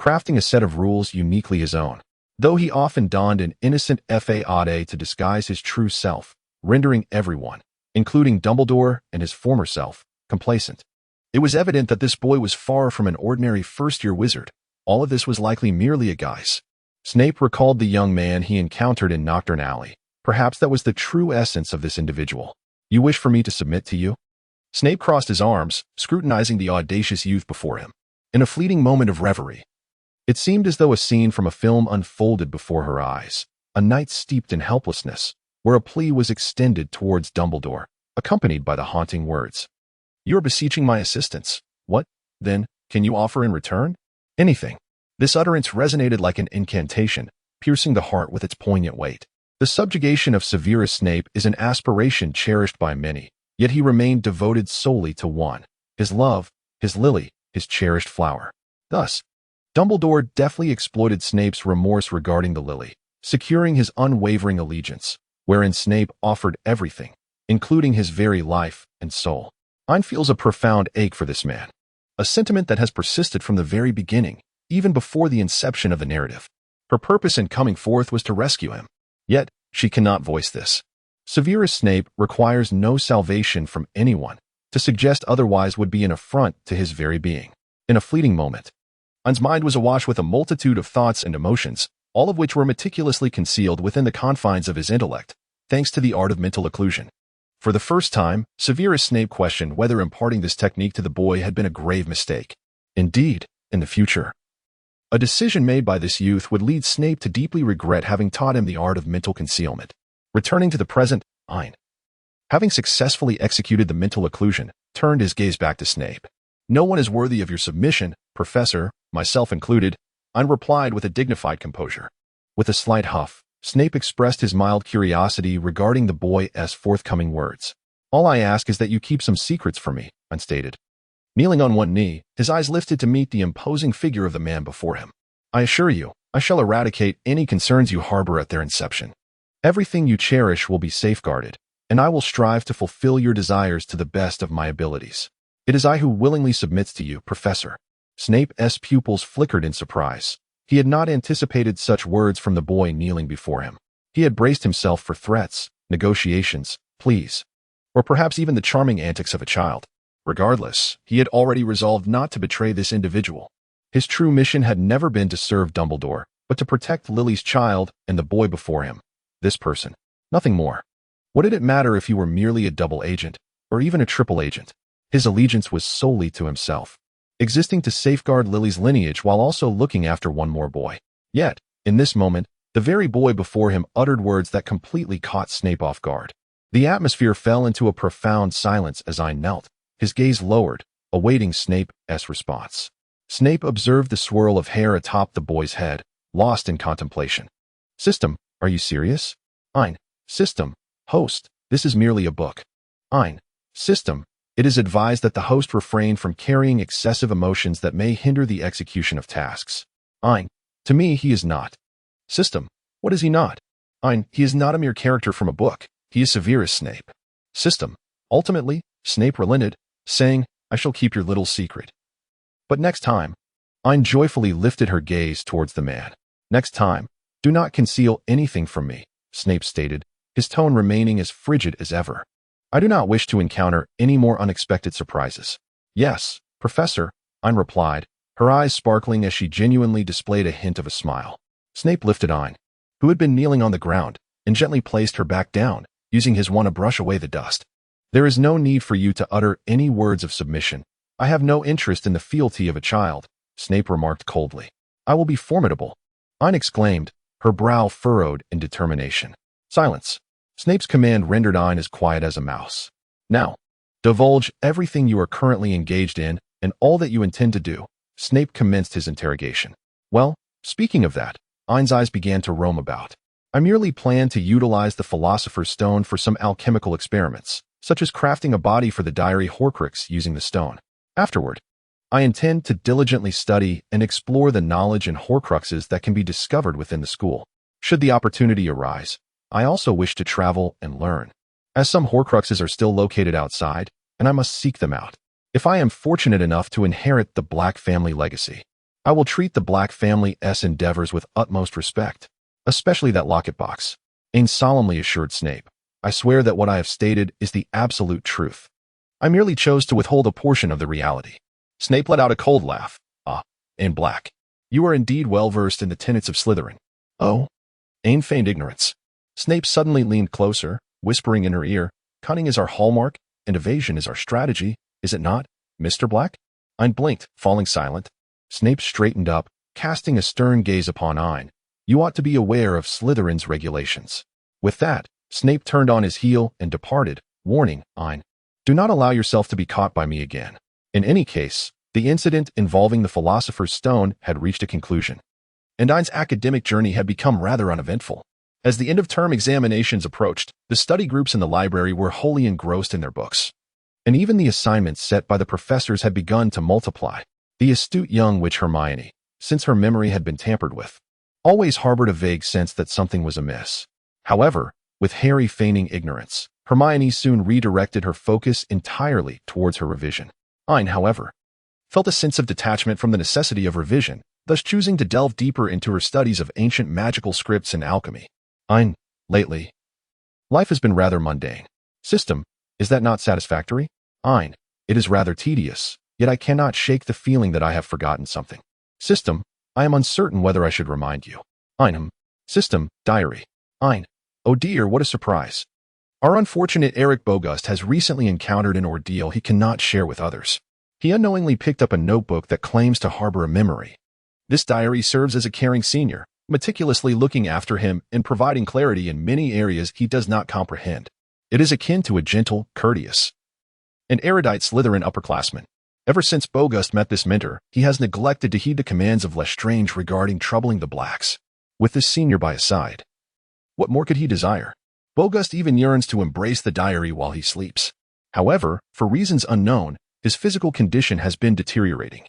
crafting a set of rules uniquely his own. Though he often donned an innocent fade to disguise his true self, rendering everyone, including Dumbledore and his former self, complacent. It was evident that this boy was far from an ordinary first-year wizard. All of this was likely merely a guise. Snape recalled the young man he encountered in Knockturn Alley. Perhaps that was the true essence of this individual. You wish for me to submit to you? Snape crossed his arms, scrutinizing the audacious youth before him. In a fleeting moment of reverie, it seemed as though a scene from a film unfolded before her eyes, a night steeped in helplessness, where a plea was extended towards Dumbledore, accompanied by the haunting words. You are beseeching my assistance. What, then, can you offer in return? Anything. This utterance resonated like an incantation, piercing the heart with its poignant weight. The subjugation of Severus Snape is an aspiration cherished by many, yet he remained devoted solely to one, his love, his Lily, his cherished flower. Thus, Dumbledore deftly exploited Snape's remorse regarding the Lily, securing his unwavering allegiance, wherein Snape offered everything, including his very life and soul. Ain feels a profound ache for this man, a sentiment that has persisted from the very beginning, even before the inception of the narrative. Her purpose in coming forth was to rescue him. Yet, she cannot voice this. Severus Snape requires no salvation from anyone. To suggest otherwise would be an affront to his very being. In a fleeting moment, Ain's mind was awash with a multitude of thoughts and emotions, all of which were meticulously concealed within the confines of his intellect, thanks to the art of mental occlusion. For the first time, Severus Snape questioned whether imparting this technique to the boy had been a grave mistake. Indeed, in the future, a decision made by this youth would lead Snape to deeply regret having taught him the art of mental concealment. Returning to the present, Ain, having successfully executed the mental occlusion, turned his gaze back to Snape. No one is worthy of your submission, Professor, myself included, Ain replied with a dignified composure. With a slight huff, Snape expressed his mild curiosity regarding the boy's forthcoming words. All I ask is that you keep some secrets from me, unstated. Kneeling on one knee, his eyes lifted to meet the imposing figure of the man before him. I assure you, I shall eradicate any concerns you harbor at their inception. Everything you cherish will be safeguarded, and I will strive to fulfill your desires to the best of my abilities. It is I who willingly submits to you, Professor. Snape's pupils flickered in surprise. He had not anticipated such words from the boy kneeling before him. He had braced himself for threats, negotiations, pleas, or perhaps even the charming antics of a child. Regardless, he had already resolved not to betray this individual. His true mission had never been to serve Dumbledore, but to protect Lily's child and the boy before him. This person. Nothing more. What did it matter if he were merely a double agent, or even a triple agent? His allegiance was solely to himself, existing to safeguard Lily's lineage while also looking after one more boy. Yet, in this moment, the very boy before him uttered words that completely caught Snape off guard. The atmosphere fell into a profound silence as Ain knelt, his gaze lowered, awaiting Snape's response. Snape observed the swirl of hair atop the boy's head, lost in contemplation. System, are you serious? Ain. System. Host, this is merely a book. Ain. System. It is advised that the host refrain from carrying excessive emotions that may hinder the execution of tasks. Ain. To me, he is not. System. What is he not? Ain. He is not a mere character from a book. He is Severus Snape. System. Ultimately, Snape relented, saying, I shall keep your little secret. But next time, Ain joyfully lifted her gaze towards the man. Next time, do not conceal anything from me, Snape stated, his tone remaining as frigid as ever. I do not wish to encounter any more unexpected surprises. Yes, Professor, Ain replied, her eyes sparkling as she genuinely displayed a hint of a smile. Snape lifted Ain, who had been kneeling on the ground, and gently placed her back down, using his wand to brush away the dust. There is no need for you to utter any words of submission. I have no interest in the fealty of a child, Snape remarked coldly. I will be formidable, Ain exclaimed, her brow furrowed in determination. Silence. Snape's command rendered Ain as quiet as a mouse. Now, divulge everything you are currently engaged in and all that you intend to do. Snape commenced his interrogation. Well, speaking of that, Ain's eyes began to roam about. I merely plan to utilize the Philosopher's Stone for some alchemical experiments, such as crafting a body for the diary Horcrux using the stone. Afterward, I intend to diligently study and explore the knowledge and Horcruxes that can be discovered within the school. Should the opportunity arise, I also wish to travel and learn, as some Horcruxes are still located outside, and I must seek them out. If I am fortunate enough to inherit the Black family legacy, I will treat the Black family's endeavors with utmost respect, especially that locket box. Ain solemnly assured Snape, I swear that what I have stated is the absolute truth. I merely chose to withhold a portion of the reality. Snape let out a cold laugh. Ah, Ain Black. You are indeed well versed in the tenets of Slytherin. Oh? Ain feigned ignorance. Snape suddenly leaned closer, whispering in her ear, cunning is our hallmark, and evasion is our strategy, is it not, Mr. Black? Ain blinked, falling silent. Snape straightened up, casting a stern gaze upon Ain. You ought to be aware of Slytherin's regulations. With that, Snape turned on his heel and departed, warning Ain, do not allow yourself to be caught by me again. In any case, the incident involving the Philosopher's Stone had reached a conclusion, and Ain's academic journey had become rather uneventful. As the end-of-term examinations approached, the study groups in the library were wholly engrossed in their books, and even the assignments set by the professors had begun to multiply. The astute young witch Hermione, since her memory had been tampered with, always harbored a vague sense that something was amiss. However, with Harry feigning ignorance, Hermione soon redirected her focus entirely towards her revision. Ain, however, felt a sense of detachment from the necessity of revision, thus choosing to delve deeper into her studies of ancient magical scripts and alchemy. Ain, lately, life has been rather mundane. System, is that not satisfactory? Ain, it is rather tedious, yet I cannot shake the feeling that I have forgotten something. System, I am uncertain whether I should remind you. Ain, System, diary. Ain, oh dear, what a surprise. Our unfortunate Eric Bogust has recently encountered an ordeal he cannot share with others. He unknowingly picked up a notebook that claims to harbor a memory. This diary serves as a caring senior, meticulously looking after him and providing clarity in many areas he does not comprehend. It is akin to a gentle, courteous, and erudite Slytherin upperclassman. Ever since Bogust met this mentor, he has neglected to heed the commands of Lestrange regarding troubling the Blacks. With this senior by his side, what more could he desire? Bogust even yearns to embrace the diary while he sleeps. However, for reasons unknown, his physical condition has been deteriorating.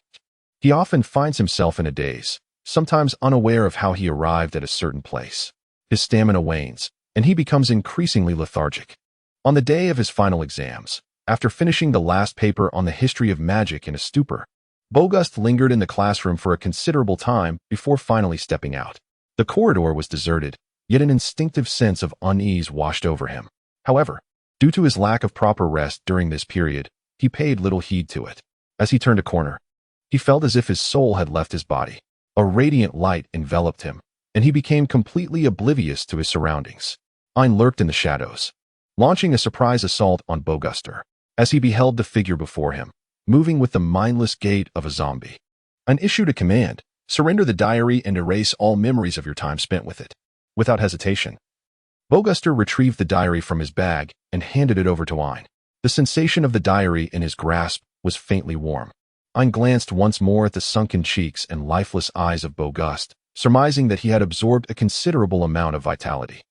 He often finds himself in a daze, sometimes unaware of how he arrived at a certain place. His stamina wanes, and he becomes increasingly lethargic. On the day of his final exams, after finishing the last paper on the history of magic in a stupor, Bogust lingered in the classroom for a considerable time before finally stepping out. The corridor was deserted, yet an instinctive sense of unease washed over him. However, due to his lack of proper rest during this period, he paid little heed to it. As he turned a corner, he felt as if his soul had left his body. A radiant light enveloped him, and he became completely oblivious to his surroundings. Ain lurked in the shadows, launching a surprise assault on Boguster, as he beheld the figure before him, moving with the mindless gait of a zombie. Ain issued a command: surrender the diary and erase all memories of your time spent with it. Without hesitation, Boguster retrieved the diary from his bag and handed it over to Ain. The sensation of the diary in his grasp was faintly warm. Ain glanced once more at the sunken cheeks and lifeless eyes of Bogust, surmising that he had absorbed a considerable amount of vitality.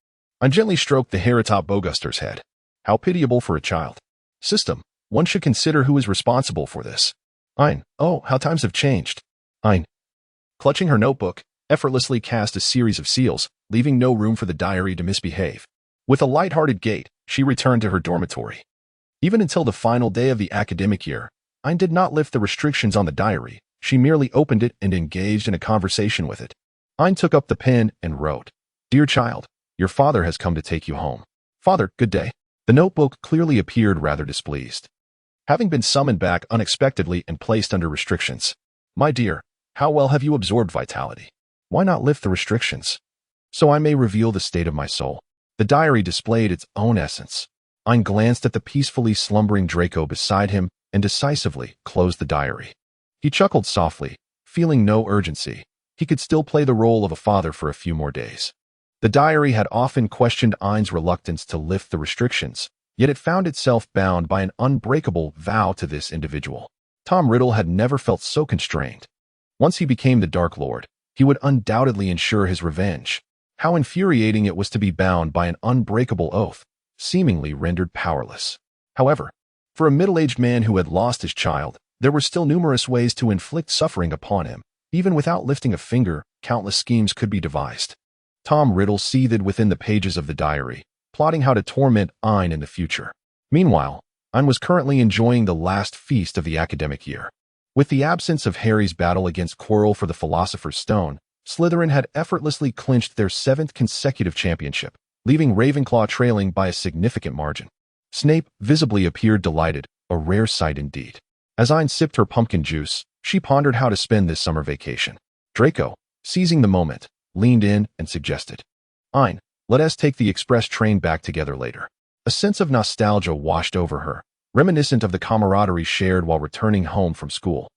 Ain gently stroked the hair atop Boguster's head. How pitiable for a child. System, one should consider who is responsible for this. Ain, oh, how times have changed. Ain, clutching her notebook, effortlessly cast a series of seals, leaving no room for the diary to misbehave. With a light-hearted gait, she returned to her dormitory. Even until the final day of the academic year, Ain did not lift the restrictions on the diary. She merely opened it and engaged in a conversation with it. Ain took up the pen and wrote, "Dear child, your father has come to take you home. Father, good day." The notebook clearly appeared rather displeased. Having been summoned back unexpectedly and placed under restrictions. My dear, how well have you absorbed vitality? Why not lift the restrictions? So I may reveal the state of my soul. The diary displayed its own essence. Ain glanced at the peacefully slumbering Draco beside him and decisively closed the diary. He chuckled softly, feeling no urgency. He could still play the role of a father for a few more days. The diary had often questioned Ain's reluctance to lift the restrictions, yet it found itself bound by an unbreakable vow to this individual. Tom Riddle had never felt so constrained. Once he became the Dark Lord, he would undoubtedly ensure his revenge. How infuriating it was to be bound by an unbreakable oath, seemingly rendered powerless. However, for a middle-aged man who had lost his child, there were still numerous ways to inflict suffering upon him. Even without lifting a finger, countless schemes could be devised. Tom Riddle seethed within the pages of the diary, plotting how to torment Ain in the future. Meanwhile, Ain was currently enjoying the last feast of the academic year. With the absence of Harry's battle against Quirrell for the Philosopher's Stone, Slytherin had effortlessly clinched their 7th consecutive championship, leaving Ravenclaw trailing by a significant margin. Snape visibly appeared delighted, a rare sight indeed. As Ain sipped her pumpkin juice, she pondered how to spend this summer vacation. Draco, seizing the moment, leaned in and suggested, "Ain, let us take the express train back together later." A sense of nostalgia washed over her, reminiscent of the camaraderie shared while returning home from school.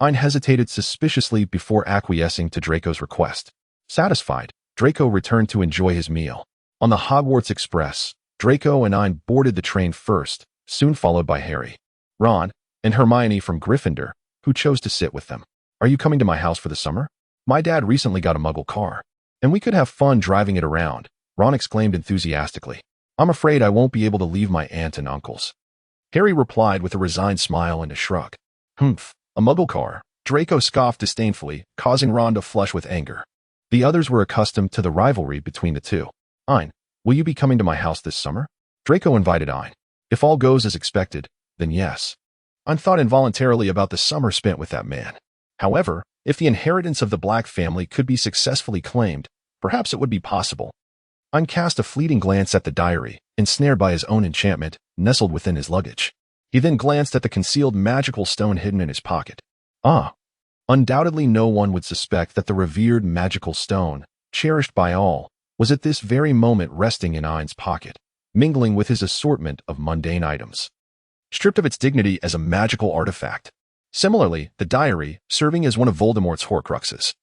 Ain hesitated suspiciously before acquiescing to Draco's request. Satisfied, Draco returned to enjoy his meal. On the Hogwarts Express, Draco and Ain boarded the train first, soon followed by Harry, Ron, and Hermione from Gryffindor, who chose to sit with them. "Are you coming to my house for the summer? My dad recently got a Muggle car, and we could have fun driving it around," Ron exclaimed enthusiastically. "I'm afraid I won't be able to leave my aunt and uncles." Harry replied with a resigned smile and a shrug. "Humph, a Muggle car," Draco scoffed disdainfully, causing Ron to flush with anger. The others were accustomed to the rivalry between the two. "Ain, will you be coming to my house this summer?" Draco invited Ain. If all goes as expected, then yes. Ain thought involuntarily about the summer spent with that man. However, if the inheritance of the Black family could be successfully claimed, perhaps it would be possible. Ain cast a fleeting glance at the diary, ensnared by his own enchantment, nestled within his luggage. He then glanced at the concealed magical stone hidden in his pocket. Ah! Undoubtedly no one would suspect that the revered magical stone, cherished by all, was at this very moment resting in Ain's pocket, mingling with his assortment of mundane items. Stripped of its dignity as a magical artifact. Similarly, the diary, serving as one of Voldemort's Horcruxes,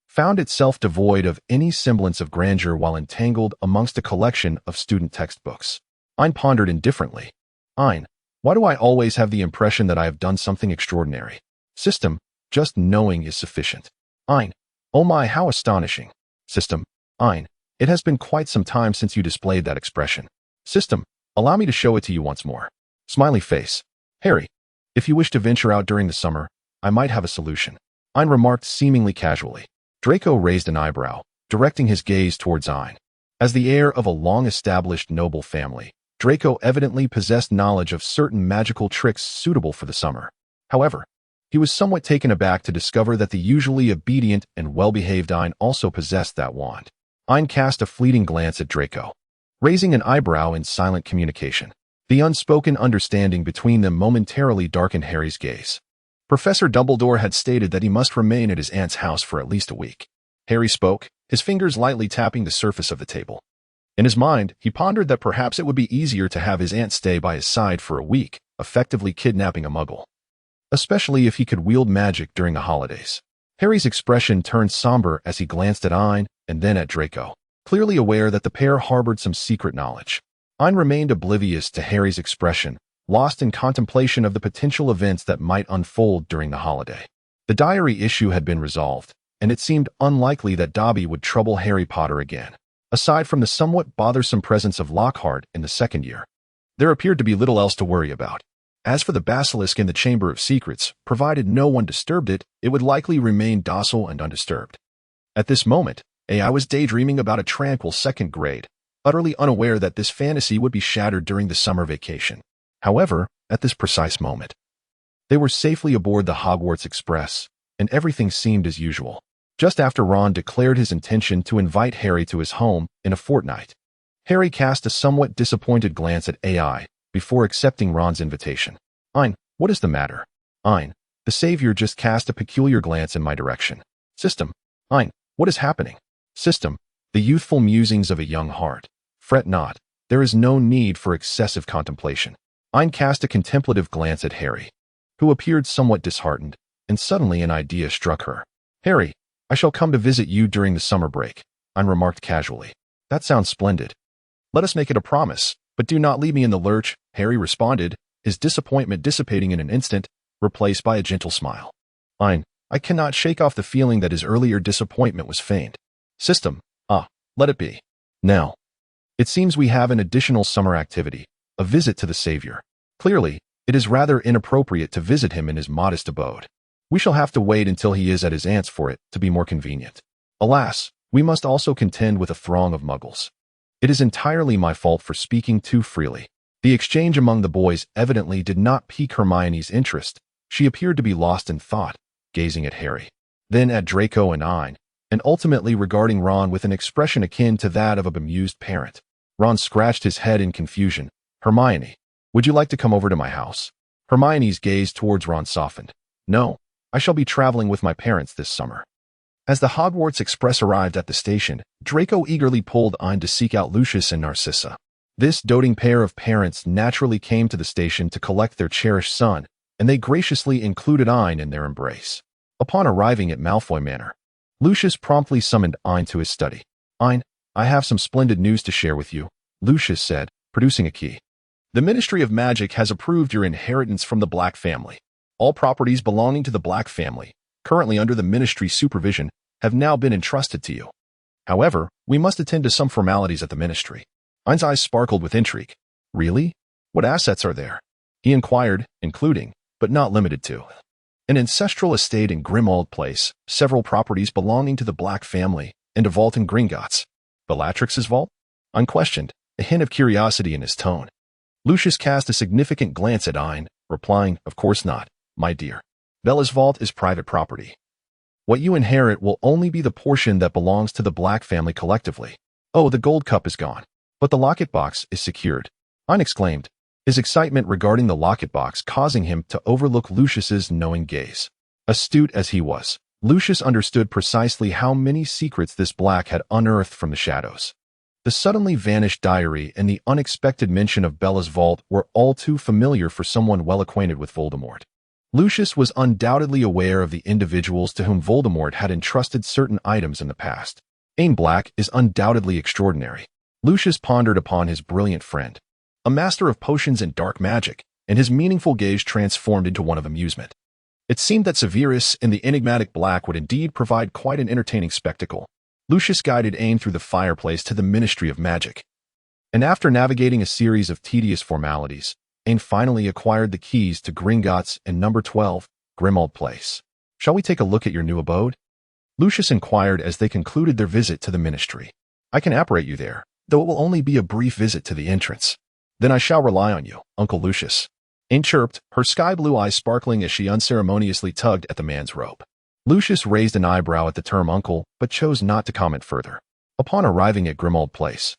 found itself devoid of any semblance of grandeur while entangled amongst a collection of student textbooks. Ain pondered indifferently. "Ain, why do I always have the impression that I have done something extraordinary? System, just knowing is sufficient." "Ain, oh my, how astonishing." System, "Ain, it has been quite some time since you displayed that expression." System, allow me to show it to you once more." Smiley face. Harry, if you wish to venture out during the summer, I might have a solution. Ain remarked seemingly casually. Draco raised an eyebrow, directing his gaze towards Ain. As the heir of a long-established noble family, Draco evidently possessed knowledge of certain magical tricks suitable for the summer. However, he was somewhat taken aback to discover that the usually obedient and well-behaved Ain also possessed that wand. Ain cast a fleeting glance at Draco, raising an eyebrow in silent communication. The unspoken understanding between them momentarily darkened Harry's gaze. Professor Dumbledore had stated that he must remain at his aunt's house for at least a week. Harry spoke, his fingers lightly tapping the surface of the table. In his mind, he pondered that perhaps it would be easier to have his aunt stay by his side for a week, effectively kidnapping a muggle. Especially if he could wield magic during the holidays. Harry's expression turned somber as he glanced at Ain and then at Draco, clearly aware that the pair harbored some secret knowledge. Ain remained oblivious to Harry's expression, lost in contemplation of the potential events that might unfold during the holiday. The diary issue had been resolved, and it seemed unlikely that Dobby would trouble Harry Potter again. Aside from the somewhat bothersome presence of Lockhart in the second year, there appeared to be little else to worry about. As for the basilisk in the Chamber of Secrets, provided no one disturbed it, it would likely remain docile and undisturbed. At this moment, AI was daydreaming about a tranquil second grade, utterly unaware that this fantasy would be shattered during the summer vacation. However, at this precise moment, they were safely aboard the Hogwarts Express, and everything seemed as usual. Just after Ron declared his intention to invite Harry to his home in a fortnight, Harry cast a somewhat disappointed glance at AI before accepting Ron's invitation. Ain, what is the matter? Ain, the Savior just cast a peculiar glance in my direction. System. Ain, what is happening? System. The youthful musings of a young heart. Fret not. There is no need for excessive contemplation. Ain cast a contemplative glance at Harry, who appeared somewhat disheartened, and suddenly an idea struck her. Harry, I shall come to visit you during the summer break, Ain remarked casually. That sounds splendid. Let us make it a promise, but do not leave me in the lurch, Harry responded, his disappointment dissipating in an instant, replaced by a gentle smile. Ain, I cannot shake off the feeling that his earlier disappointment was feigned. System. Let it be. Now, it seems we have an additional summer activity, a visit to the Savior. Clearly, it is rather inappropriate to visit him in his modest abode. We shall have to wait until he is at his aunt's for it to be more convenient. Alas, we must also contend with a throng of muggles. It is entirely my fault for speaking too freely. The exchange among the boys evidently did not pique Hermione's interest. She appeared to be lost in thought, gazing at Harry, then at Draco and Ain, and ultimately regarding Ron with an expression akin to that of a bemused parent. Ron scratched his head in confusion. Hermione, would you like to come over to my house? Hermione's gaze towards Ron softened. No. I shall be traveling with my parents this summer. As the Hogwarts Express arrived at the station, Draco eagerly pulled Ain to seek out Lucius and Narcissa. This doting pair of parents naturally came to the station to collect their cherished son, and they graciously included Ain in their embrace. Upon arriving at Malfoy Manor, Lucius promptly summoned Ain to his study. Ain, I have some splendid news to share with you, Lucius said, producing a key. The Ministry of Magic has approved your inheritance from the Black family. All properties belonging to the Black family, currently under the Ministry's supervision, have now been entrusted to you. However, we must attend to some formalities at the Ministry. Ain's eyes sparkled with intrigue. Really? What assets are there? He inquired, including, but not limited to, an ancestral estate in Grimmauld Place, several properties belonging to the Black family, and a vault in Gringotts. Bellatrix's vault? Unquestioned, a hint of curiosity in his tone. Lucius cast a significant glance at Ain, replying, of course not. My dear, Bella's vault is private property. What you inherit will only be the portion that belongs to the Black family collectively. Oh, the gold cup is gone. But the locket box is secured. Ain exclaimed, his excitement regarding the locket box causing him to overlook Lucius's knowing gaze. Astute as he was, Lucius understood precisely how many secrets this Black had unearthed from the shadows. The suddenly vanished diary and the unexpected mention of Bella's vault were all too familiar for someone well acquainted with Voldemort. Lucius was undoubtedly aware of the individuals to whom Voldemort had entrusted certain items in the past. Ain Black is undoubtedly extraordinary. Lucius pondered upon his brilliant friend, a master of potions and dark magic, and his meaningful gaze transformed into one of amusement. It seemed that Severus and the enigmatic Black would indeed provide quite an entertaining spectacle. Lucius guided Ain through the fireplace to the Ministry of Magic, and after navigating a series of tedious formalities, Ain finally acquired the keys to Gringotts and number 12, Grimmauld Place. Shall we take a look at your new abode? Lucius inquired as they concluded their visit to the ministry. I can apparate you there, though it will only be a brief visit to the entrance. Then I shall rely on you, Uncle Lucius. Ain chirped, her sky-blue eyes sparkling as she unceremoniously tugged at the man's robe. Lucius raised an eyebrow at the term uncle, but chose not to comment further. Upon arriving at Grimmauld Place,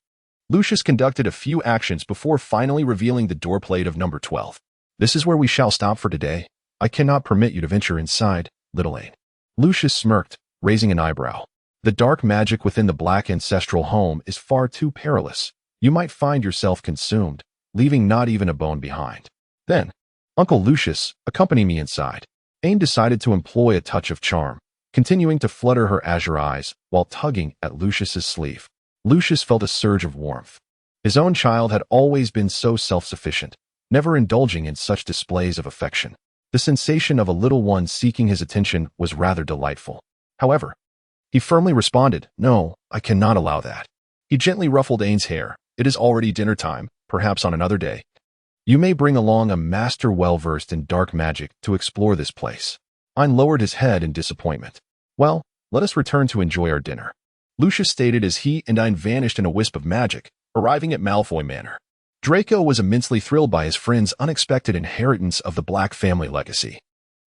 Lucius conducted a few actions before finally revealing the doorplate of number 12. This is where we shall stop for today. I cannot permit you to venture inside, little Ain. Lucius smirked, raising an eyebrow. The dark magic within the black ancestral home is far too perilous. You might find yourself consumed, leaving not even a bone behind. Then, Uncle Lucius, accompany me inside. Ain decided to employ a touch of charm, continuing to flutter her azure eyes while tugging at Lucius's sleeve. Lucius felt a surge of warmth. His own child had always been so self-sufficient, never indulging in such displays of affection. The sensation of a little one seeking his attention was rather delightful. However, he firmly responded, "No, I cannot allow that." He gently ruffled Ain's hair. "It is already dinner time, perhaps on another day. You may bring along a master well-versed in dark magic to explore this place." Ain lowered his head in disappointment. "Well, let us return to enjoy our dinner," Lucius stated as he and Ain vanished in a wisp of magic, arriving at Malfoy Manor. Draco was immensely thrilled by his friend's unexpected inheritance of the Black family legacy.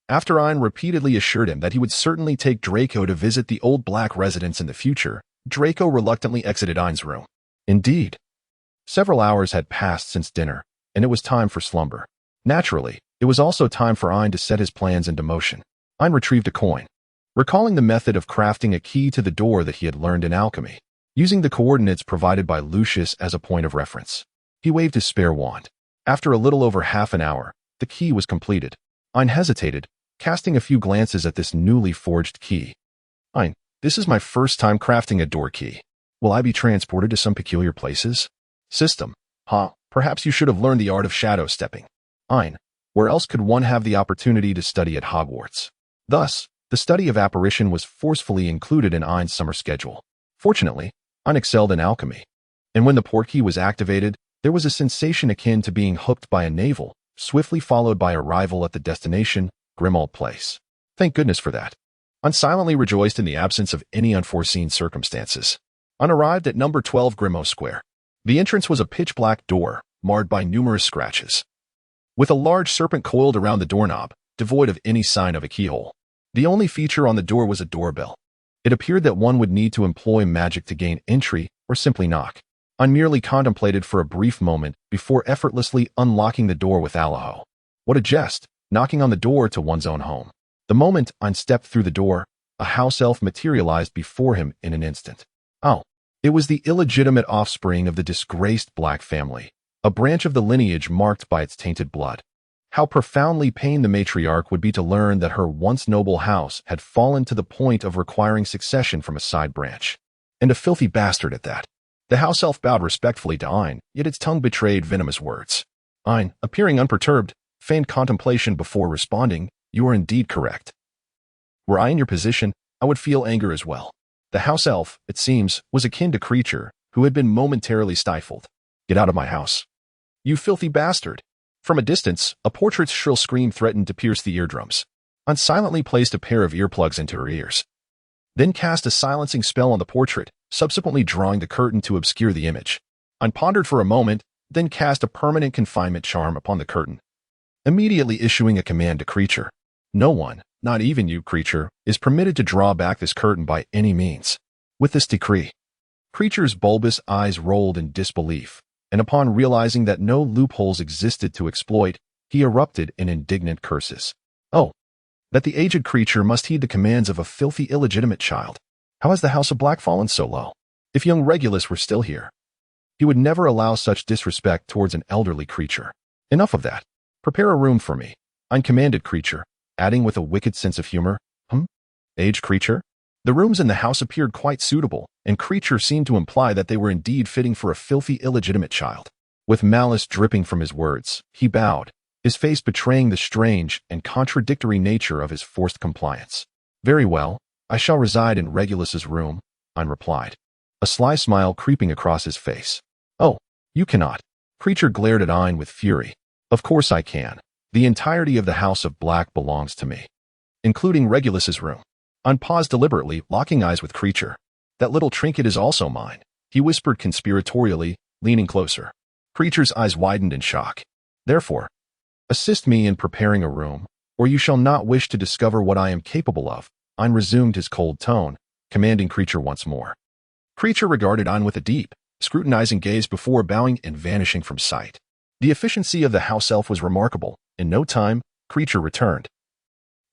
After Ain repeatedly assured him that he would certainly take Draco to visit the old Black residence in the future, Draco reluctantly exited Ain's room. Indeed, several hours had passed since dinner, and it was time for slumber. Naturally, it was also time for Ain to set his plans into motion. Ain retrieved a coin, recalling the method of crafting a key to the door that he had learned in alchemy, using the coordinates provided by Lucius as a point of reference. He waved his spare wand. After a little over half an hour, the key was completed. Ain hesitated, casting a few glances at this newly forged key. "Ain, this is my first time crafting a door key. Will I be transported to some peculiar places?" "System. Perhaps you should have learned the art of shadow stepping." "Ain, where else could one have the opportunity to study at Hogwarts?" Thus, the study of apparition was forcefully included in Ain's summer schedule. Fortunately, Ain excelled in alchemy, and when the portkey was activated, there was a sensation akin to being hooked by a navel, swiftly followed by arrival at the destination, Grimmauld Place. Thank goodness for that. Ain silently rejoiced in the absence of any unforeseen circumstances. Ain arrived at number 12 Grimmauld Square. The entrance was a pitch-black door, marred by numerous scratches, with a large serpent coiled around the doorknob, devoid of any sign of a keyhole. The only feature on the door was a doorbell. It appeared that one would need to employ magic to gain entry or simply knock. Ain merely contemplated for a brief moment before effortlessly unlocking the door with Allaho. What a jest, knocking on the door to one's own home. The moment Ain stepped through the door, a house elf materialized before him in an instant. Oh, it was the illegitimate offspring of the disgraced Black family, a branch of the lineage marked by its tainted blood. How profoundly pained the matriarch would be to learn that her once noble house had fallen to the point of requiring succession from a side branch. And a filthy bastard at that. The house elf bowed respectfully to Ain, yet its tongue betrayed venomous words. Ain, appearing unperturbed, feigned contemplation before responding, "You are indeed correct. Were I in your position, I would feel anger as well." The house elf, it seems, was akin to creature who had been momentarily stifled. "Get out of my house, you filthy bastard." From a distance, a portrait's shrill scream threatened to pierce the eardrums. Ain silently placed a pair of earplugs into her ears, then cast a silencing spell on the portrait, subsequently drawing the curtain to obscure the image. Ain pondered for a moment, then cast a permanent confinement charm upon the curtain, immediately issuing a command to creature. "No one, not even you, creature, is permitted to draw back this curtain by any means." With this decree, creature's bulbous eyes rolled in disbelief, and upon realizing that no loopholes existed to exploit, he erupted in indignant curses. Oh, that the aged creature must heed the commands of a filthy illegitimate child. How has the House of Black fallen so low? If young Regulus were still here, he would never allow such disrespect towards an elderly creature. Enough of that. Prepare a room for me, Ain commanded creature, adding with a wicked sense of humor, Aged creature? The rooms in the house appeared quite suitable, and creature seemed to imply that they were indeed fitting for a filthy illegitimate child. With malice dripping from his words, he bowed, his face betraying the strange and contradictory nature of his forced compliance. "Very well, I shall reside in Regulus's room," Ain replied, a sly smile creeping across his face. "Oh, you cannot." Creature glared at Ain with fury. Of course I can. The entirety of the House of Black belongs to me, including Regulus's room. Ain paused deliberately, locking eyes with Creature. That little trinket is also mine, he whispered conspiratorially, leaning closer. Creature's eyes widened in shock. Therefore, assist me in preparing a room, or you shall not wish to discover what I am capable of. Ain resumed his cold tone, commanding Creature once more. Creature regarded Ain with a deep, scrutinizing gaze before bowing and vanishing from sight. The efficiency of the house elf was remarkable. In no time, Creature returned,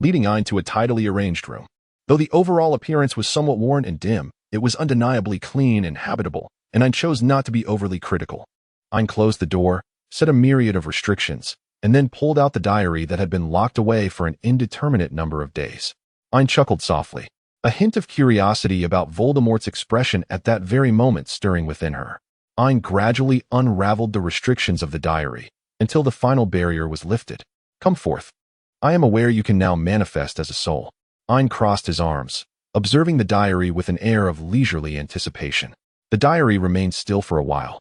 leading Ain to a tidily arranged room. Though the overall appearance was somewhat worn and dim, it was undeniably clean and habitable, and Ain chose not to be overly critical. Ain closed the door, set a myriad of restrictions, and then pulled out the diary that had been locked away for an indeterminate number of days. Ain chuckled softly, a hint of curiosity about Voldemort's expression at that very moment stirring within her. Ain gradually unraveled the restrictions of the diary, until the final barrier was lifted. Come forth. I am aware you can now manifest as a soul. Ain crossed his arms, observing the diary with an air of leisurely anticipation. The diary remained still for a while,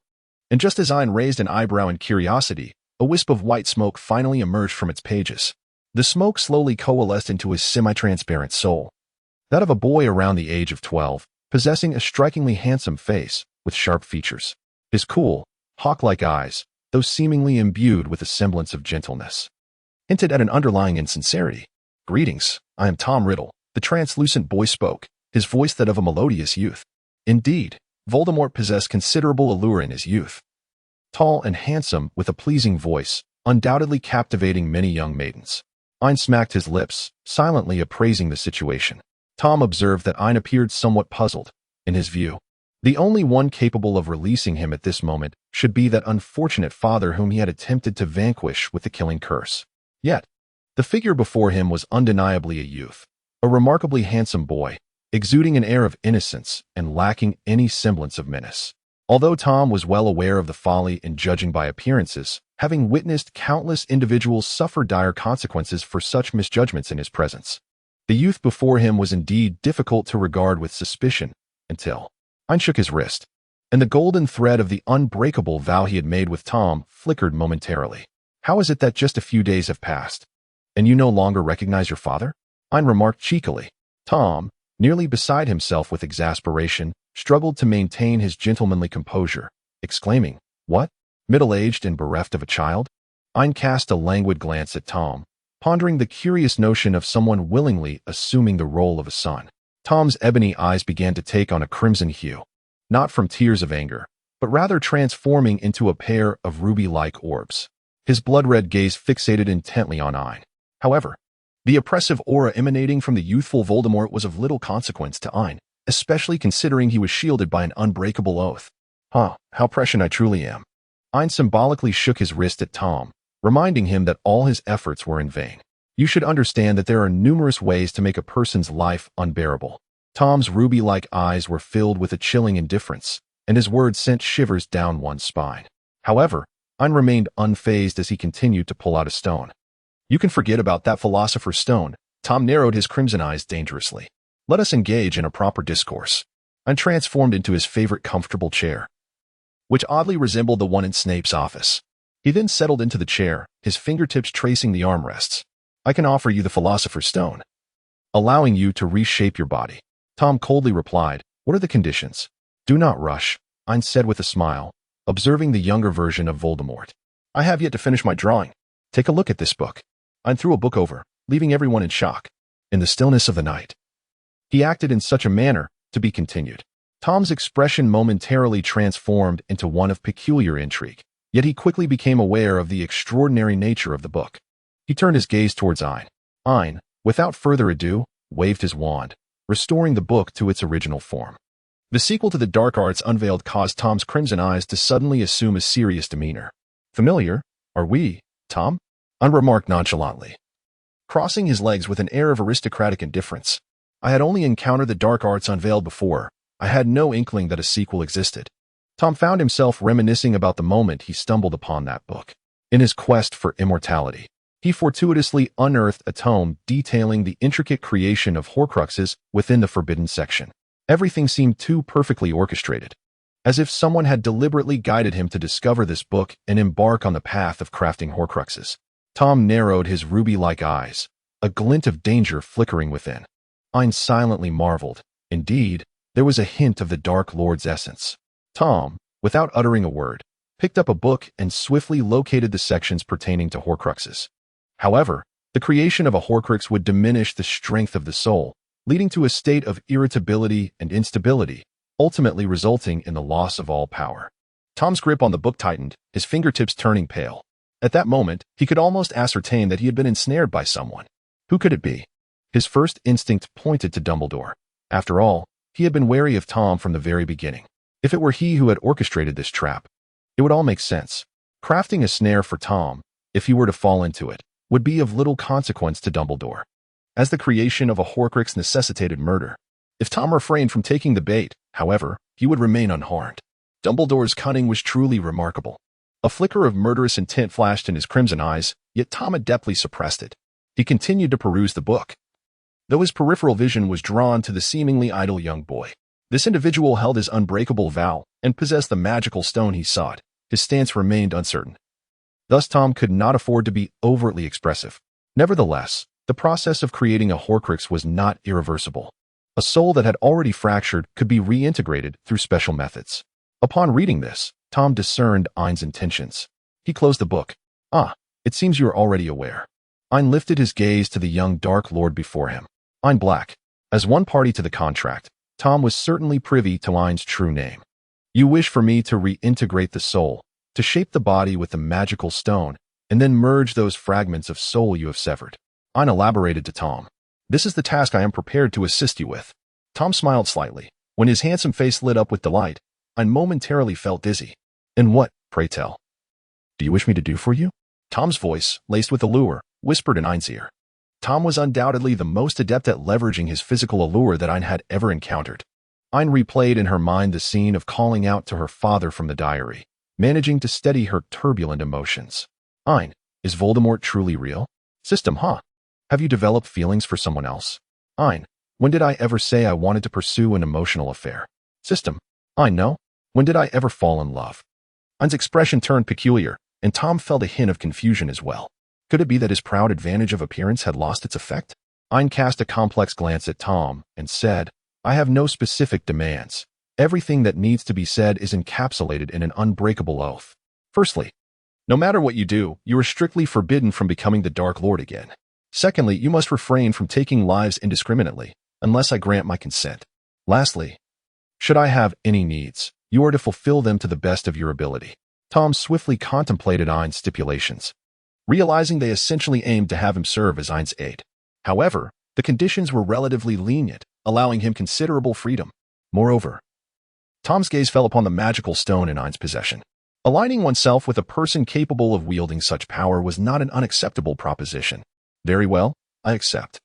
and just as Ain raised an eyebrow in curiosity, a wisp of white smoke finally emerged from its pages. The smoke slowly coalesced into a semi-transparent soul, that of a boy around the age of 12, possessing a strikingly handsome face with sharp features. His cool, hawk-like eyes, though seemingly imbued with a semblance of gentleness, hinted at an underlying insincerity. Greetings, I am Tom Riddle, the translucent boy spoke, his voice that of a melodious youth. Indeed, Voldemort possessed considerable allure in his youth. Tall and handsome, with a pleasing voice, undoubtedly captivating many young maidens. Ain smacked his lips, silently appraising the situation. Tom observed that Ain appeared somewhat puzzled. In his view, the only one capable of releasing him at this moment should be that unfortunate father whom he had attempted to vanquish with the killing curse. Yet, the figure before him was undeniably a youth, a remarkably handsome boy, exuding an air of innocence and lacking any semblance of menace. Although Tom was well aware of the folly in judging by appearances, having witnessed countless individuals suffer dire consequences for such misjudgments in his presence, the youth before him was indeed difficult to regard with suspicion until Ain shook his wrist, and the golden thread of the unbreakable vow he had made with Tom flickered momentarily. How is it that just a few days have passed, and you no longer recognize your father? Ain remarked cheekily. Tom, nearly beside himself with exasperation, struggled to maintain his gentlemanly composure, exclaiming, What? Middle-aged and bereft of a child? Ain cast a languid glance at Tom, pondering the curious notion of someone willingly assuming the role of a son. Tom's ebony eyes began to take on a crimson hue, not from tears of anger, but rather transforming into a pair of ruby-like orbs. His blood-red gaze fixated intently on Ain. However, the oppressive aura emanating from the youthful Voldemort was of little consequence to Ain, especially considering he was shielded by an unbreakable oath. How prescient I truly am. Ain symbolically shook his wrist at Tom, reminding him that all his efforts were in vain. You should understand that there are numerous ways to make a person's life unbearable. Tom's ruby-like eyes were filled with a chilling indifference, and his words sent shivers down one's spine. However, Ain remained unfazed as he continued to pull out a stone. You can forget about that philosopher's stone. Tom narrowed his crimson eyes dangerously. Let us engage in a proper discourse. Ain transformed into his favorite comfortable chair, which oddly resembled the one in Snape's office. He then settled into the chair, his fingertips tracing the armrests. I can offer you the philosopher's stone, allowing you to reshape your body. Tom coldly replied, What are the conditions? Do not rush, Ain said with a smile, observing the younger version of Voldemort. I have yet to finish my drawing. Take a look at this book. Ain threw a book over, leaving everyone in shock. In the stillness of the night, he acted in such a manner, to be continued. Tom's expression momentarily transformed into one of peculiar intrigue, yet he quickly became aware of the extraordinary nature of the book. He turned his gaze towards Ain. Ain, without further ado, waved his wand, restoring the book to its original form. The sequel to the dark arts unveiled caused Tom's crimson eyes to suddenly assume a serious demeanor. Familiar, are we, Tom? Ain remarked nonchalantly, crossing his legs with an air of aristocratic indifference. I had only encountered the dark arts unveiled before. I had no inkling that a sequel existed. Tom found himself reminiscing about the moment he stumbled upon that book. In his quest for immortality, he fortuitously unearthed a tome detailing the intricate creation of Horcruxes within the Forbidden section. Everything seemed too perfectly orchestrated, as if someone had deliberately guided him to discover this book and embark on the path of crafting Horcruxes. Tom narrowed his ruby-like eyes, a glint of danger flickering within. Ain silently marveled. Indeed, there was a hint of the Dark Lord's essence. Tom, without uttering a word, picked up a book and swiftly located the sections pertaining to Horcruxes. However, the creation of a Horcrux would diminish the strength of the soul, leading to a state of irritability and instability, ultimately resulting in the loss of all power. Tom's grip on the book tightened, his fingertips turning pale. At that moment, he could almost ascertain that he had been ensnared by someone. Who could it be? His first instinct pointed to Dumbledore. After all, he had been wary of Tom from the very beginning. If it were he who had orchestrated this trap, it would all make sense. Crafting a snare for Tom, if he were to fall into it, would be of little consequence to Dumbledore, as the creation of a Horcrux necessitated murder. If Tom refrained from taking the bait, however, he would remain unharmed. Dumbledore's cunning was truly remarkable. A flicker of murderous intent flashed in his crimson eyes, yet Tom adeptly suppressed it. He continued to peruse the book, though his peripheral vision was drawn to the seemingly idle young boy. This individual held his unbreakable vow and possessed the magical stone he sought. His stance remained uncertain. Thus Tom could not afford to be overtly expressive. Nevertheless, the process of creating a Horcrux was not irreversible. A soul that had already fractured could be reintegrated through special methods. Upon reading this, Tom discerned Ain's intentions. He closed the book. It seems you are already aware. Ain lifted his gaze to the young Dark Lord before him. Ain Black. As one party to the contract, Tom was certainly privy to Ain's true name. You wish for me to reintegrate the soul, to shape the body with the magical stone, and then merge those fragments of soul you have severed. Ain elaborated to Tom. This is the task I am prepared to assist you with. Tom smiled slightly. When his handsome face lit up with delight, Ain momentarily felt dizzy. And what, pray tell, do you wish me to do for you? Tom's voice, laced with allure, whispered in Ain's ear. Tom was undoubtedly the most adept at leveraging his physical allure that Ain had ever encountered. Ain replayed in her mind the scene of calling out to her father from the diary, managing to steady her turbulent emotions. Ain, is Voldemort truly real? System, huh? Have you developed feelings for someone else? Ain, when did I ever say I wanted to pursue an emotional affair? System, Ain, no. When did I ever fall in love? Ain's expression turned peculiar, and Tom felt a hint of confusion as well. Could it be that his proud advantage of appearance had lost its effect? Ain cast a complex glance at Tom and said, I have no specific demands. Everything that needs to be said is encapsulated in an unbreakable oath. Firstly, no matter what you do, you are strictly forbidden from becoming the Dark Lord again. Secondly, you must refrain from taking lives indiscriminately, unless I grant my consent. Lastly, should I have any needs, you are to fulfill them to the best of your ability. Tom swiftly contemplated Ain's stipulations, realizing they essentially aimed to have him serve as Ain's aide. However, the conditions were relatively lenient, allowing him considerable freedom. Moreover, Tom's gaze fell upon the magical stone in Ain's possession. Aligning oneself with a person capable of wielding such power was not an unacceptable proposition. Very well, I accept.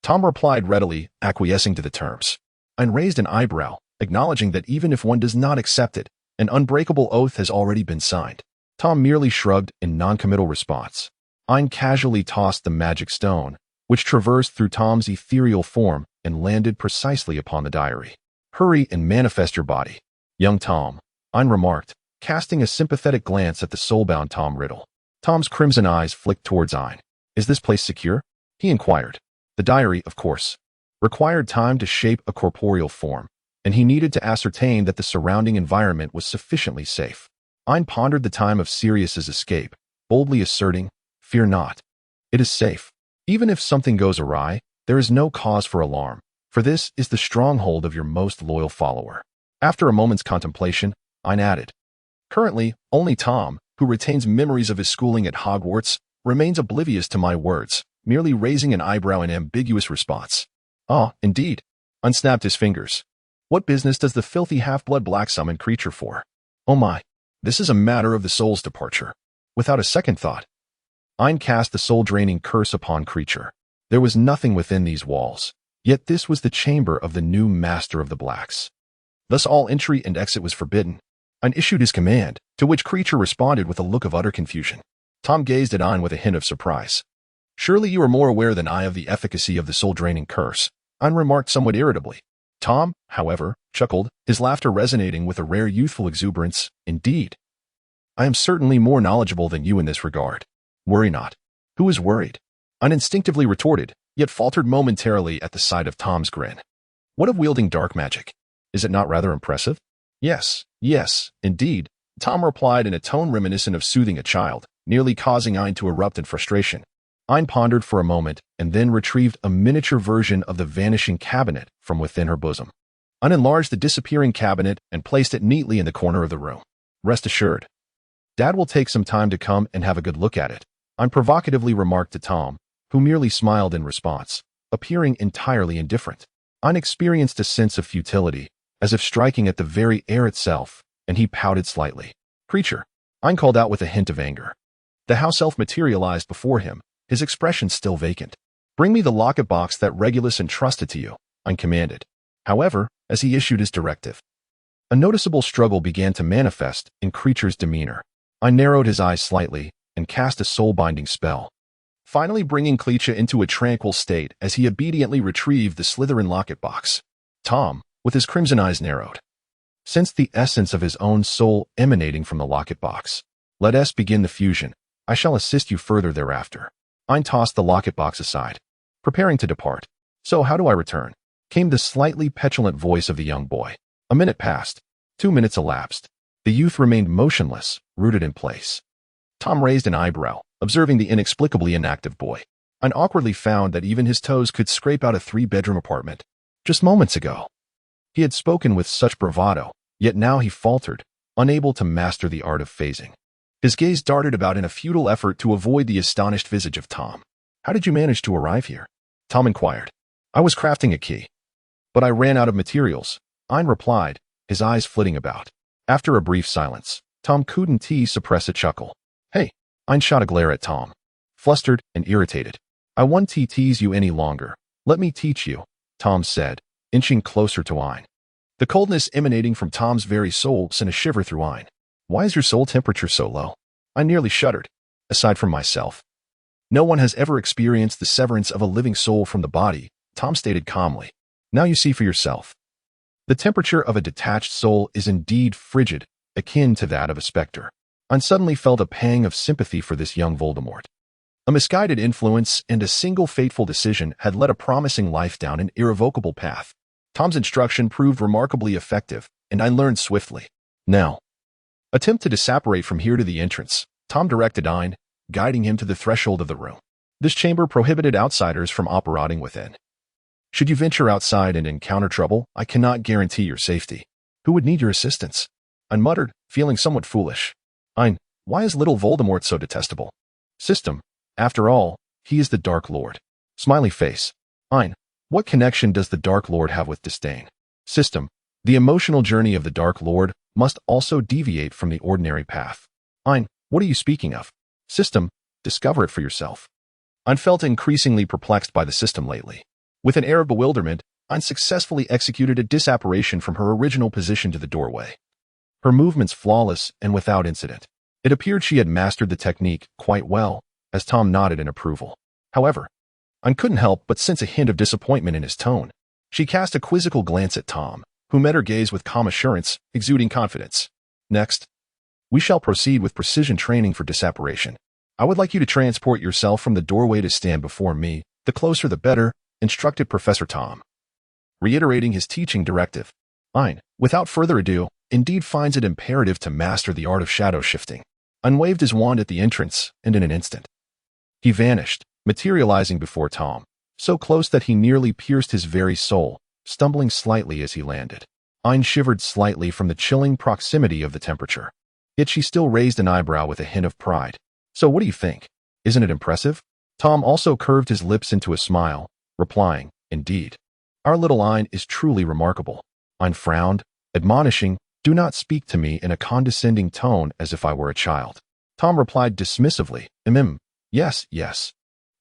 Tom replied readily, acquiescing to the terms. Ain raised an eyebrow, acknowledging that even if one does not accept it, an unbreakable oath has already been signed. Tom merely shrugged in non-committal response. Ain casually tossed the magic stone, which traversed through Tom's ethereal form and landed precisely upon the diary. Hurry and manifest your body, young Tom, Ain remarked, casting a sympathetic glance at the soulbound Tom Riddle. Tom's crimson eyes flicked towards Ain. Is this place secure? He inquired. The diary, of course, required time to shape a corporeal form, and he needed to ascertain that the surrounding environment was sufficiently safe. Ain pondered the time of Sirius's escape, boldly asserting, Fear not. It is safe. Even if something goes awry, there is no cause for alarm, for this is the stronghold of your most loyal follower. After a moment's contemplation, Ain added, Currently, only Tom, who retains memories of his schooling at Hogwarts, remains oblivious to my words, merely raising an eyebrow in ambiguous response. Ah, indeed. Ain snapped his fingers. What business does the filthy half-blood black summon creature for? Oh my, this is a matter of the soul's departure. Without a second thought, Ain cast the soul-draining curse upon creature. There was nothing within these walls, yet this was the chamber of the new master of the blacks. Thus all entry and exit was forbidden. Ain issued his command, to which creature responded with a look of utter confusion. Tom gazed at Ain with a hint of surprise. Surely you are more aware than I of the efficacy of the soul-draining curse, Ain remarked somewhat irritably. Tom, however, chuckled, his laughter resonating with a rare youthful exuberance. Indeed. I am certainly more knowledgeable than you in this regard. Worry not. Who is worried? Ain instinctively retorted, yet faltered momentarily at the sight of Tom's grin. What of wielding dark magic? Is it not rather impressive? Yes, indeed, Tom replied in a tone reminiscent of soothing a child, nearly causing Ain to erupt in frustration. Ain pondered for a moment and then retrieved a miniature version of the vanishing cabinet from within her bosom. Ain enlarged the disappearing cabinet and placed it neatly in the corner of the room. Rest assured. Dad will take some time to come and have a good look at it, Ain provocatively remarked to Tom, who merely smiled in response, appearing entirely indifferent. Ain experienced a sense of futility, as if striking at the very air itself, and he pouted slightly. Creature, Ain called out with a hint of anger. The house elf materialized before him, his expression still vacant. Bring me the locket box that Regulus entrusted to you, Ain commanded. However, as he issued his directive, a noticeable struggle began to manifest in Creature's demeanor. Ain narrowed his eyes slightly and cast a soul-binding spell, finally bringing Kleacha into a tranquil state as he obediently retrieved the Slytherin locket box. Tom, with his crimson eyes narrowed, sensed the essence of his own soul emanating from the locket box. Let us begin the fusion. I shall assist you further thereafter. Ain tossed the locket box aside, preparing to depart. So how do I return? Came the slightly petulant voice of the young boy. A minute passed. 2 minutes elapsed. The youth remained motionless, rooted in place. Tom raised an eyebrow, observing the inexplicably inactive boy, and awkwardly found that even his toes could scrape out a 3-bedroom apartment. Just moments ago, he had spoken with such bravado, yet now he faltered, unable to master the art of phasing. His gaze darted about in a futile effort to avoid the astonished visage of Tom. How did you manage to arrive here? Tom inquired. I was crafting a key, but I ran out of materials, Ain replied, his eyes flitting about. After a brief silence, Tom couldn't suppress a chuckle. Hey, Ain shot a glare at Tom, flustered and irritated. I won't tease you any longer. Let me teach you, Tom said, inching closer to Ain. The coldness emanating from Tom's very soul sent a shiver through Ain. Why is your soul temperature so low? I nearly shuddered. Aside from myself, no one has ever experienced the severance of a living soul from the body, Tom stated calmly. Now you see for yourself. The temperature of a detached soul is indeed frigid, akin to that of a specter. Ain suddenly felt a pang of sympathy for this young Voldemort. A misguided influence and a single fateful decision had led a promising life down an irrevocable path. Tom's instruction proved remarkably effective, and Ain learned swiftly. Now, attempt to disapparate from here to the entrance, Tom directed Ain, guiding him to the threshold of the room. This chamber prohibited outsiders from operating within. Should you venture outside and encounter trouble, I cannot guarantee your safety. Who would need your assistance? Ain muttered, feeling somewhat foolish. Ain, why is little Voldemort so detestable? System. After all, he is the Dark Lord. Smiley face. Ain, what connection does the Dark Lord have with disdain? System. The emotional journey of the Dark Lord must also deviate from the ordinary path. Ain, what are you speaking of? System. Discover it for yourself. Ain felt increasingly perplexed by the system lately. With an air of bewilderment, Ain successfully executed a disapparition from her original position to the doorway. Her movements flawless and without incident. It appeared she had mastered the technique quite well, as Tom nodded in approval. However, Ain couldn't help but sense a hint of disappointment in his tone. She cast a quizzical glance at Tom, who met her gaze with calm assurance, exuding confidence. Next, we shall proceed with precision training for disapparition. I would like you to transport yourself from the doorway to stand before me, the closer the better, instructed Professor Tom, reiterating his teaching directive. Ain, without further ado, indeed finds it imperative to master the art of shadow shifting. Ain waved his wand at the entrance, and in an instant, he vanished, materializing before Tom, so close that he nearly pierced his very soul, stumbling slightly as he landed. Ain shivered slightly from the chilling proximity of the temperature. Yet she still raised an eyebrow with a hint of pride. So what do you think? Isn't it impressive? Tom also curved his lips into a smile, replying, Indeed. Our little Ain is truly remarkable. Ain frowned, admonishing, Do not speak to me in a condescending tone as if I were a child. Tom replied dismissively, Yes.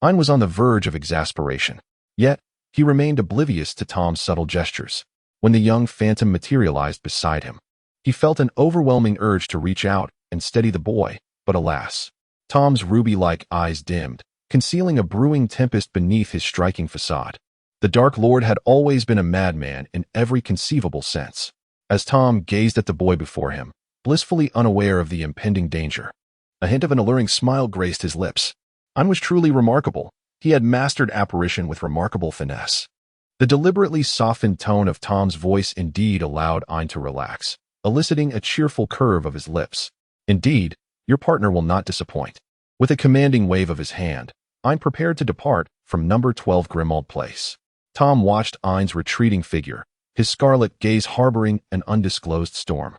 Ain was on the verge of exasperation. Yet, he remained oblivious to Tom's subtle gestures. When the young phantom materialized beside him, he felt an overwhelming urge to reach out and steady the boy, but alas, Tom's ruby-like eyes dimmed, concealing a brewing tempest beneath his striking facade. The Dark Lord had always been a madman in every conceivable sense. As Tom gazed at the boy before him, blissfully unaware of the impending danger, a hint of an alluring smile graced his lips. Ain was truly remarkable. He had mastered apparition with remarkable finesse. The deliberately softened tone of Tom's voice indeed allowed Ain to relax, eliciting a cheerful curve of his lips. Indeed, your partner will not disappoint. With a commanding wave of his hand, Ain prepared to depart from number 12 Grimmauld Place. Tom watched Ain's retreating figure, his scarlet gaze harboring an undisclosed storm.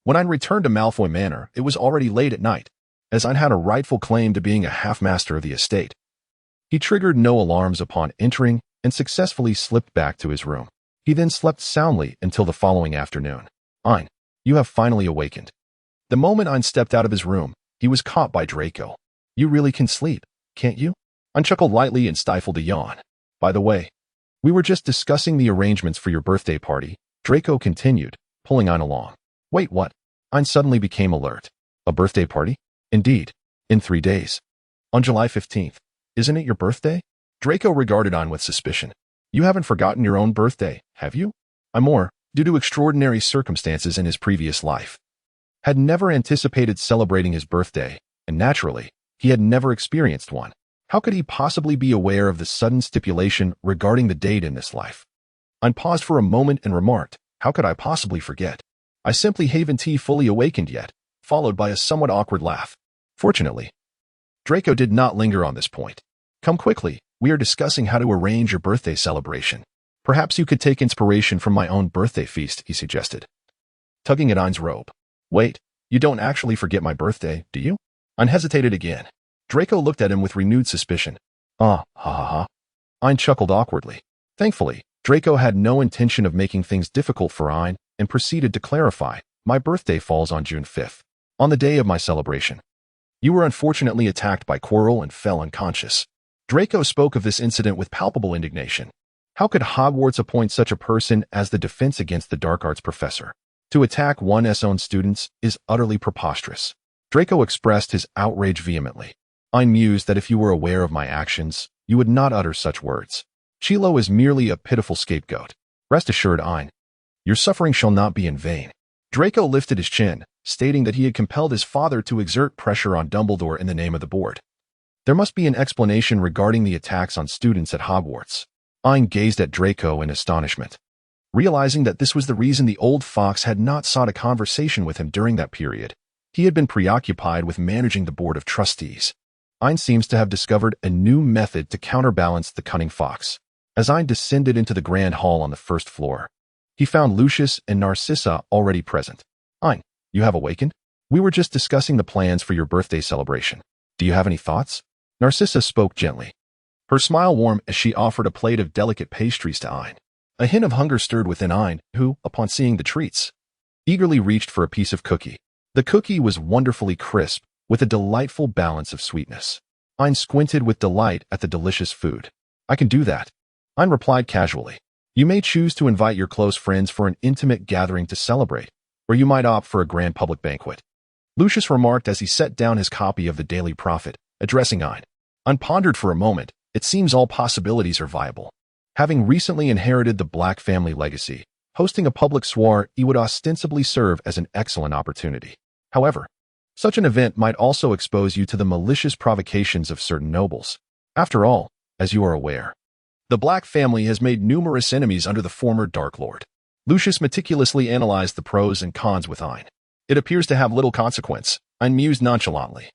When Ain returned to Malfoy Manor, it was already late at night, as Ain had a rightful claim to being a half-master of the estate. He triggered no alarms upon entering and successfully slipped back to his room. He then slept soundly until the following afternoon. Ain, you have finally awakened. The moment Ain stepped out of his room, he was caught by Draco. You really can sleep, can't you? Ain chuckled lightly and stifled a yawn. By the way, we were just discussing the arrangements for your birthday party, Draco continued, pulling Ain along. Wait, what? Ain suddenly became alert. A birthday party? Indeed. In 3 days. On July 15th. Isn't it your birthday? Draco regarded Ain with suspicion. You haven't forgotten your own birthday, have you? Ain, due to extraordinary circumstances in his previous life, had never anticipated celebrating his birthday, and naturally, he had never experienced one. How could he possibly be aware of the sudden stipulation regarding the date in this life? Ain paused for a moment and remarked, how could I possibly forget? I simply haven't fully awakened yet, followed by a somewhat awkward laugh. Fortunately, Draco did not linger on this point. Come quickly, we are discussing how to arrange your birthday celebration. Perhaps you could take inspiration from my own birthday feast, he suggested, tugging at Ain's robe. Wait, you don't actually forget my birthday, do you? Ain hesitated again. Draco looked at him with renewed suspicion. Ha ha ha. Ain chuckled awkwardly. Thankfully, Draco had no intention of making things difficult for Ain and proceeded to clarify, my birthday falls on June 5th, on the day of my celebration. You were unfortunately attacked by Quirrell and fell unconscious. Draco spoke of this incident with palpable indignation. How could Hogwarts appoint such a person as the defense against the dark arts professor? To attack one's own students is utterly preposterous. Draco expressed his outrage vehemently. Ain mused that if you were aware of my actions, you would not utter such words. Chilo is merely a pitiful scapegoat. Rest assured, Ain, your suffering shall not be in vain. Draco lifted his chin, stating that he had compelled his father to exert pressure on Dumbledore in the name of the board. There must be an explanation regarding the attacks on students at Hogwarts. Ain gazed at Draco in astonishment, realizing that this was the reason the old fox had not sought a conversation with him during that period. He had been preoccupied with managing the board of trustees. Ain seems to have discovered a new method to counterbalance the cunning fox. As Ain descended into the grand hall on the first floor, he found Lucius and Narcissa already present. Ain, you have awakened? We were just discussing the plans for your birthday celebration. Do you have any thoughts? Narcissa spoke gently. Her smile warmed as she offered a plate of delicate pastries to Ain. A hint of hunger stirred within Ain, who, upon seeing the treats, eagerly reached for a piece of cookie. The cookie was wonderfully crisp, with a delightful balance of sweetness. Ain squinted with delight at the delicious food. I can do that. Ain replied casually. You may choose to invite your close friends for an intimate gathering to celebrate, or you might opt for a grand public banquet. Lucius remarked as he set down his copy of the Daily Prophet, addressing Ain. Ain pondered for a moment. It seems all possibilities are viable. Having recently inherited the Black family legacy, hosting a public soiree would ostensibly serve as an excellent opportunity. However, such an event might also expose you to the malicious provocations of certain nobles. After all, as you are aware, the Black family has made numerous enemies under the former Dark Lord. Lucius meticulously analyzed the pros and cons with Ain. It appears to have little consequence, Ain mused nonchalantly.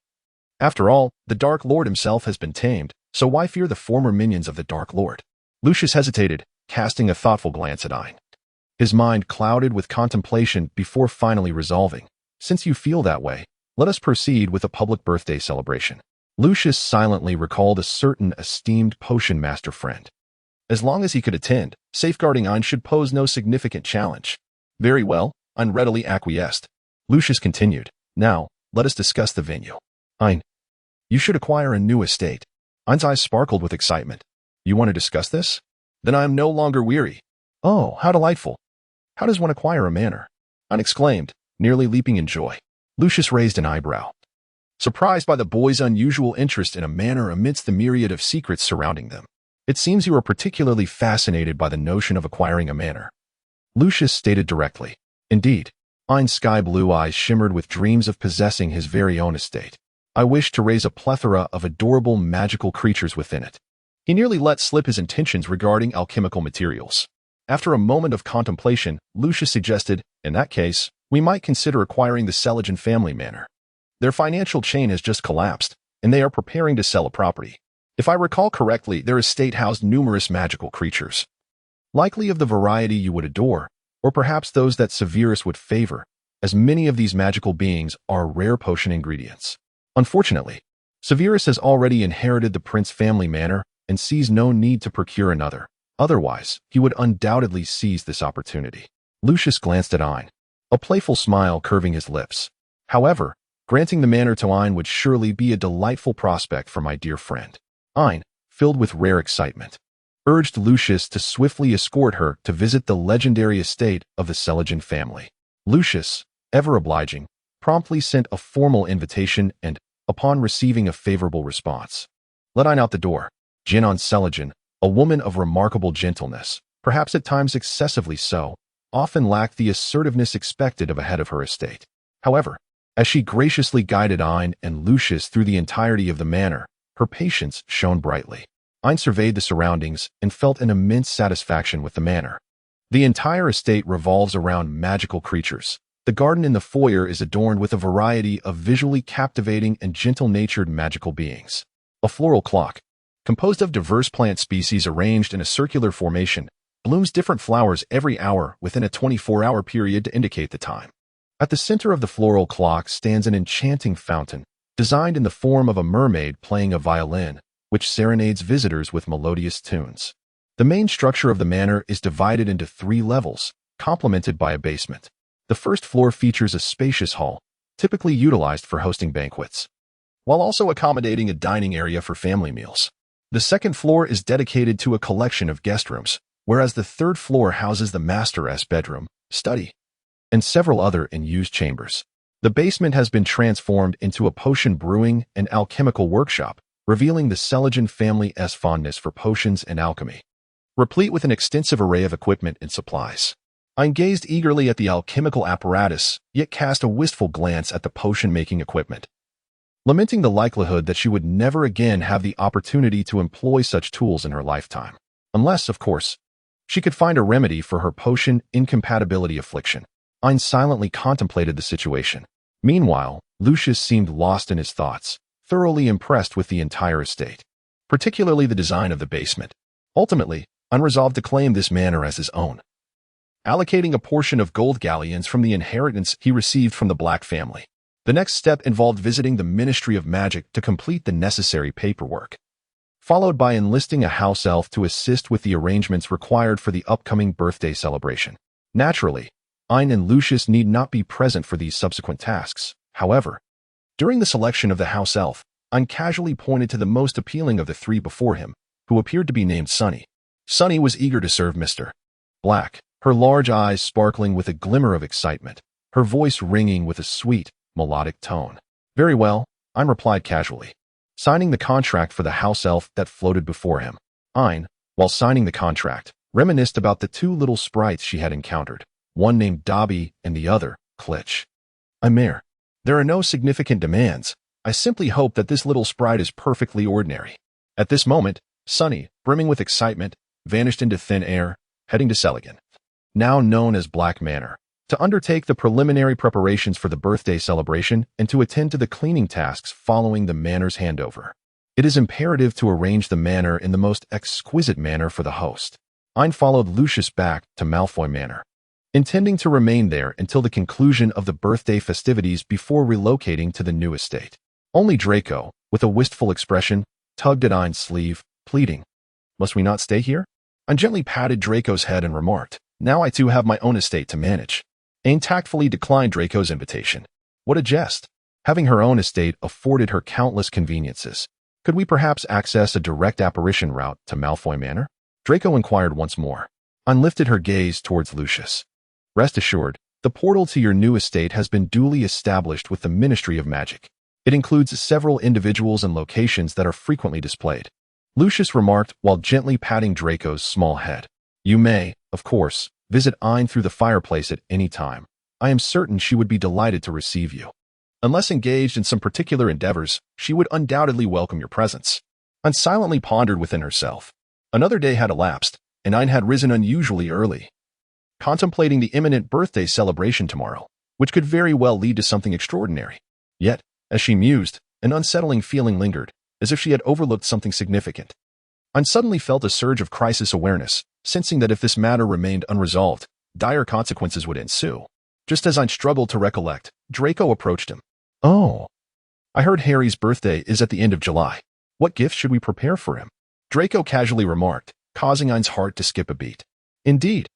After all, the Dark Lord himself has been tamed, so why fear the former minions of the Dark Lord? Lucius hesitated, casting a thoughtful glance at Ain. His mind clouded with contemplation before finally resolving. Since you feel that way, let us proceed with a public birthday celebration. Lucius silently recalled a certain esteemed potion master friend. As long as he could attend, safeguarding Ain should pose no significant challenge. Very well, Ain readily acquiesced. Lucius continued. Now, let us discuss the venue. Ain, you should acquire a new estate. Ain's eyes sparkled with excitement. You want to discuss this? Then I am no longer weary. Oh, how delightful. How does one acquire a manor? Ain exclaimed, nearly leaping in joy. Lucius raised an eyebrow, surprised by the boy's unusual interest in a manor amidst the myriad of secrets surrounding them. It seems you are particularly fascinated by the notion of acquiring a manor. Lucius stated directly. Indeed. Ain's sky-blue eyes shimmered with dreams of possessing his very own estate. I wish to raise a plethora of adorable magical creatures within it. He nearly let slip his intentions regarding alchemical materials. After a moment of contemplation, Lucius suggested, in that case, we might consider acquiring the Slytherin family manor. Their financial chain has just collapsed, and they are preparing to sell a property. If I recall correctly, their estate housed numerous magical creatures, likely of the variety you would adore, or perhaps those that Severus would favor, as many of these magical beings are rare potion ingredients. Unfortunately, Severus has already inherited the Prince family manor and sees no need to procure another. Otherwise, he would undoubtedly seize this opportunity. Lucius glanced at Ain, a playful smile curving his lips. However, granting the manor to Ain would surely be a delightful prospect for my dear friend. Ain, filled with rare excitement, urged Lucius to swiftly escort her to visit the legendary estate of the Slytherin family. Lucius, ever obliging, promptly sent a formal invitation and, upon receiving a favorable response, let Ain out the door. Jinan Slytherin, a woman of remarkable gentleness, perhaps at times excessively so, often lacked the assertiveness expected of a head of her estate. However, as she graciously guided Ain and Lucius through the entirety of the manor, her patience shone brightly. Ain surveyed the surroundings and felt an immense satisfaction with the manor. The entire estate revolves around magical creatures. The garden in the foyer is adorned with a variety of visually captivating and gentle-natured magical beings. A floral clock, composed of diverse plant species arranged in a circular formation, blooms different flowers every hour within a 24-hour period to indicate the time. At the center of the floral clock stands an enchanting fountain, designed in the form of a mermaid playing a violin, which serenades visitors with melodious tunes. The main structure of the manor is divided into 3 levels, complemented by a basement. The first floor features a spacious hall, typically utilized for hosting banquets, while also accommodating a dining area for family meals. The second floor is dedicated to a collection of guest rooms, whereas the third floor houses the master's bedroom, study, and several other unused chambers. The basement has been transformed into a potion brewing and alchemical workshop, revealing the Slytherin family's fondness for potions and alchemy. Replete with an extensive array of equipment and supplies, Ain gazed eagerly at the alchemical apparatus, yet cast a wistful glance at the potion-making equipment, lamenting the likelihood that she would never again have the opportunity to employ such tools in her lifetime. Unless, of course, she could find a remedy for her potion incompatibility affliction. Ain silently contemplated the situation. Meanwhile, Lucius seemed lost in his thoughts, thoroughly impressed with the entire estate, particularly the design of the basement. Ultimately, Ain resolved to claim this manor as his own, allocating a portion of gold galleons from the inheritance he received from the Black family. The next step involved visiting the Ministry of Magic to complete the necessary paperwork, followed by enlisting a house elf to assist with the arrangements required for the upcoming birthday celebration. Naturally, Ain and Lucius need not be present for these subsequent tasks. However, during the selection of the house elf, Ain casually pointed to the most appealing of the 3 before him, who appeared to be named Sunny. Sunny was eager to serve Mr. Black, her large eyes sparkling with a glimmer of excitement, her voice ringing with a sweet, melodic tone. Very well, Ain replied casually, signing the contract for the house elf that floated before him. Ain, while signing the contract, reminisced about the 2 little sprites she had encountered, one named Dobby and the other, Klitch. Mayor, there are no significant demands. I simply hope that this little sprite is perfectly ordinary. At this moment, Sunny, brimming with excitement, vanished into thin air, heading to Slytherin, now known as Black Manor, to undertake the preliminary preparations for the birthday celebration and to attend to the cleaning tasks following the manor's handover. It is imperative to arrange the manor in the most exquisite manner for the host. Ain followed Lucius back to Malfoy Manor, intending to remain there until the conclusion of the birthday festivities before relocating to the new estate. Only Draco, with a wistful expression, tugged at Ain's sleeve, pleading, "Must we not stay here?" Ain gently patted Draco's head and remarked, "Now I too have my own estate to manage." Ain tactfully declined Draco's invitation. What a jest! Having her own estate afforded her countless conveniences. Could we perhaps access a direct apparition route to Malfoy Manor? Draco inquired once more. Ain lifted her gaze towards Lucius. Rest assured, the portal to your new estate has been duly established with the Ministry of Magic. It includes several individuals and locations that are frequently displayed. Lucius remarked while gently patting Draco's small head. You may, of course, visit Ain through the fireplace at any time. I am certain she would be delighted to receive you. Unless engaged in some particular endeavors, she would undoubtedly welcome your presence. Ain silently pondered within herself. Another day had elapsed, and Ain had risen unusually early, contemplating the imminent birthday celebration tomorrow, which could very well lead to something extraordinary. Yet, as she mused, an unsettling feeling lingered, as if she had overlooked something significant. Ain suddenly felt a surge of crisis awareness, sensing that if this matter remained unresolved, dire consequences would ensue. Just as Ain struggled to recollect, Draco approached him. Oh, I heard Harry's birthday is at the end of July. What gifts should we prepare for him? Draco casually remarked, causing Ain's heart to skip a beat. Indeed,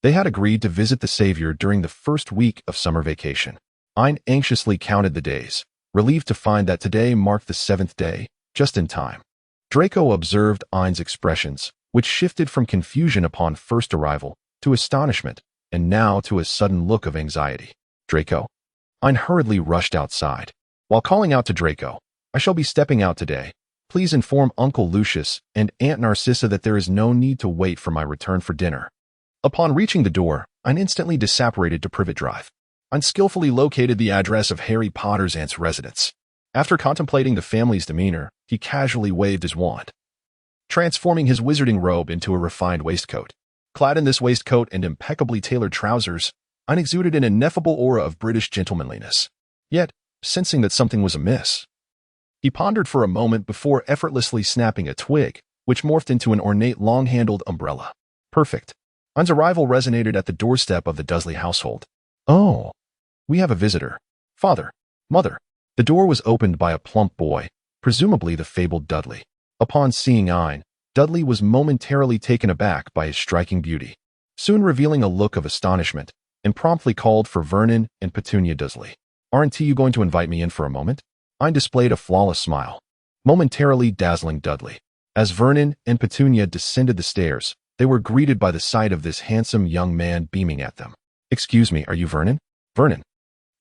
they had agreed to visit the Savior during the first week of summer vacation. Ain anxiously counted the days, relieved to find that today marked the 7th day, just in time. Draco observed Ain's expressions, which shifted from confusion upon first arrival to astonishment, and now to a sudden look of anxiety. Draco? Ain hurriedly rushed outside. While calling out to Draco, I shall be stepping out today. Please inform Uncle Lucius and Aunt Narcissa that there is no need to wait for my return for dinner. Upon reaching the door, Ain instantly disapparated to Privet Drive. Ain skillfully located the address of Harry Potter's aunt's residence. After contemplating the family's demeanor, he casually waved his wand, transforming his wizarding robe into a refined waistcoat. Clad in this waistcoat and impeccably tailored trousers, Ain exuded an ineffable aura of British gentlemanliness. Yet, sensing that something was amiss, he pondered for a moment before effortlessly snapping a twig, which morphed into an ornate long-handled umbrella. Perfect. Ain's arrival resonated at the doorstep of the Dursley household. Oh, we have a visitor. Father, Mother. The door was opened by a plump boy, presumably the fabled Dudley. Upon seeing Ain, Dudley was momentarily taken aback by his striking beauty, soon revealing a look of astonishment, and promptly called for Vernon and Petunia Dursley. Aren't you going to invite me in for a moment? Ain displayed a flawless smile, momentarily dazzling Dudley. As Vernon and Petunia descended the stairs, they were greeted by the sight of this handsome young man beaming at them. Excuse me, are you Vernon? Vernon,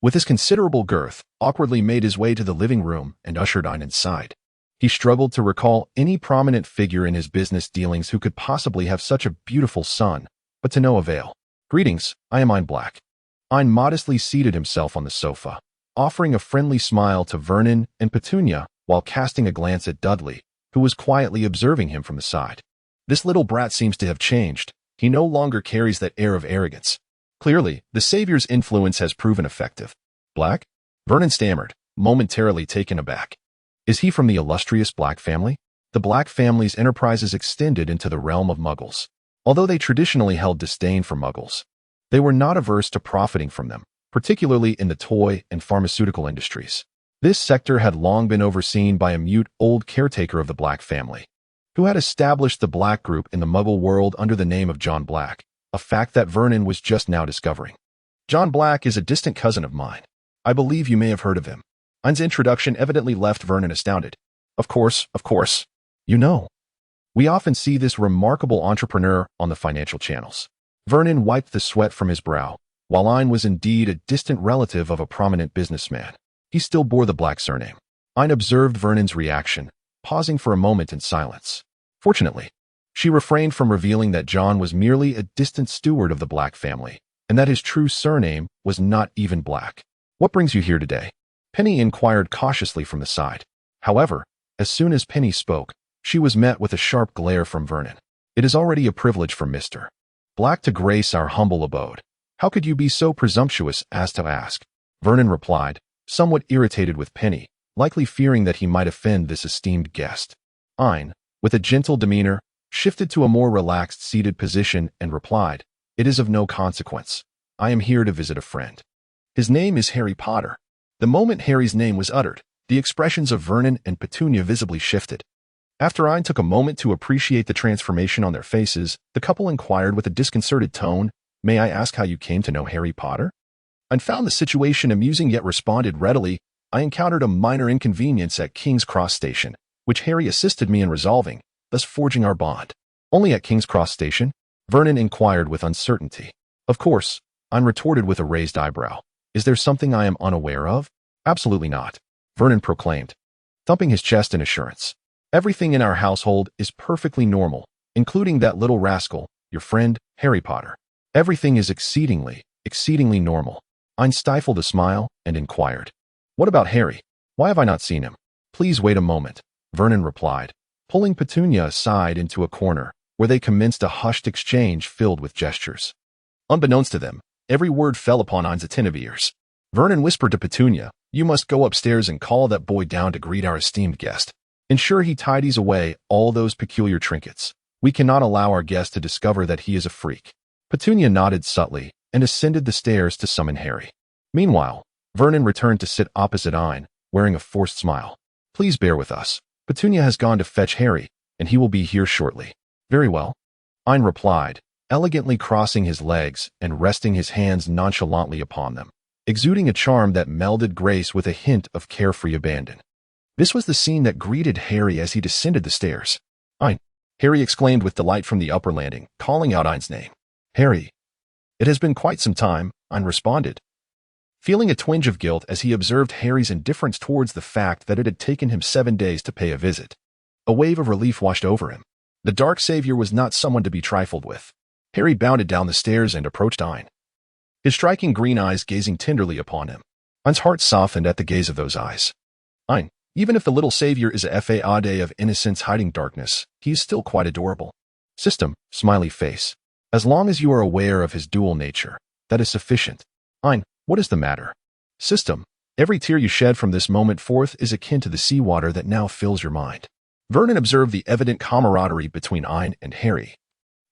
with his considerable girth, awkwardly made his way to the living room and ushered Ain inside. He struggled to recall any prominent figure in his business dealings who could possibly have such a beautiful son, but to no avail. Greetings, I am Ain Black. Ain modestly seated himself on the sofa, offering a friendly smile to Vernon and Petunia while casting a glance at Dudley, who was quietly observing him from the side. This little brat seems to have changed. He no longer carries that air of arrogance. Clearly, the Savior's influence has proven effective. Black? Vernon stammered, momentarily taken aback. Is he from the illustrious Black family? The Black family's enterprises extended into the realm of Muggles. Although they traditionally held disdain for Muggles, they were not averse to profiting from them, particularly in the toy and pharmaceutical industries. This sector had long been overseen by a mute old caretaker of the Black family, who had established the Black group in the Muggle world under the name of John Black, a fact that Vernon was just now discovering. John Black is a distant cousin of mine. I believe you may have heard of him. Ain's introduction evidently left Vernon astounded. Of course. You know, we often see this remarkable entrepreneur on the financial channels. Vernon wiped the sweat from his brow. While Ain was indeed a distant relative of a prominent businessman, he still bore the Black surname. Ain observed Vernon's reaction, pausing for a moment in silence. Fortunately, she refrained from revealing that John was merely a distant steward of the Black family, and that his true surname was not even Black. What brings you here today? Penny inquired cautiously from the side. However, as soon as Penny spoke, she was met with a sharp glare from Vernon. It is already a privilege for Mr. Black to grace our humble abode. How could you be so presumptuous as to ask? Vernon replied, somewhat irritated with Penny, likely fearing that he might offend this esteemed guest. Ain, with a gentle demeanor, shifted to a more relaxed seated position and replied, it is of no consequence. I am here to visit a friend. His name is Harry Potter. The moment Harry's name was uttered, the expressions of Vernon and Petunia visibly shifted. After Ain took a moment to appreciate the transformation on their faces, the couple inquired with a disconcerted tone, may I ask how you came to know Harry Potter? Ain found the situation amusing yet responded readily, I encountered a minor inconvenience at King's Cross Station, which Harry assisted me in resolving, thus forging our bond. Only at King's Cross Station? Vernon inquired with uncertainty. Of course, Ain retorted with a raised eyebrow. Is there something I am unaware of? Absolutely not, Vernon proclaimed, thumping his chest in assurance. Everything in our household is perfectly normal, including that little rascal, your friend, Harry Potter. Everything is exceedingly normal. Ain stifled a smile and inquired, "What about Harry? Why have I not seen him?" "Please wait a moment," Vernon replied, pulling Petunia aside into a corner, where they commenced a hushed exchange filled with gestures. Unbeknownst to them, every word fell upon Ain's attentive ears. Vernon whispered to Petunia, "You must go upstairs and call that boy down to greet our esteemed guest. Ensure he tidies away all those peculiar trinkets. We cannot allow our guest to discover that he is a freak." Petunia nodded subtly and ascended the stairs to summon Harry. Meanwhile, Vernon returned to sit opposite Ain, wearing a forced smile. "Please bear with us. Petunia has gone to fetch Harry, and he will be here shortly." "Very well," Ain replied, elegantly crossing his legs and resting his hands nonchalantly upon them, exuding a charm that melded grace with a hint of carefree abandon. This was the scene that greeted Harry as he descended the stairs. "Ain," Harry exclaimed with delight from the upper landing, calling out Ain's name. "Harry." "It has been quite some time," Ain responded, feeling a twinge of guilt as he observed Harry's indifference towards the fact that it had taken him 7 days to pay a visit. A wave of relief washed over him. The dark savior was not someone to be trifled with. Harry bounded down the stairs and approached Ain, his striking green eyes gazing tenderly upon him. Ain's heart softened at the gaze of those eyes. "Ain, even if the little savior is a fade of innocence hiding darkness, he is still quite adorable." "System," smiley face. "As long as you are aware of his dual nature, that is sufficient." "Ain, what is the matter?" "System, every tear you shed from this moment forth is akin to the seawater that now fills your mind." Vernon observed the evident camaraderie between Ain and Harry,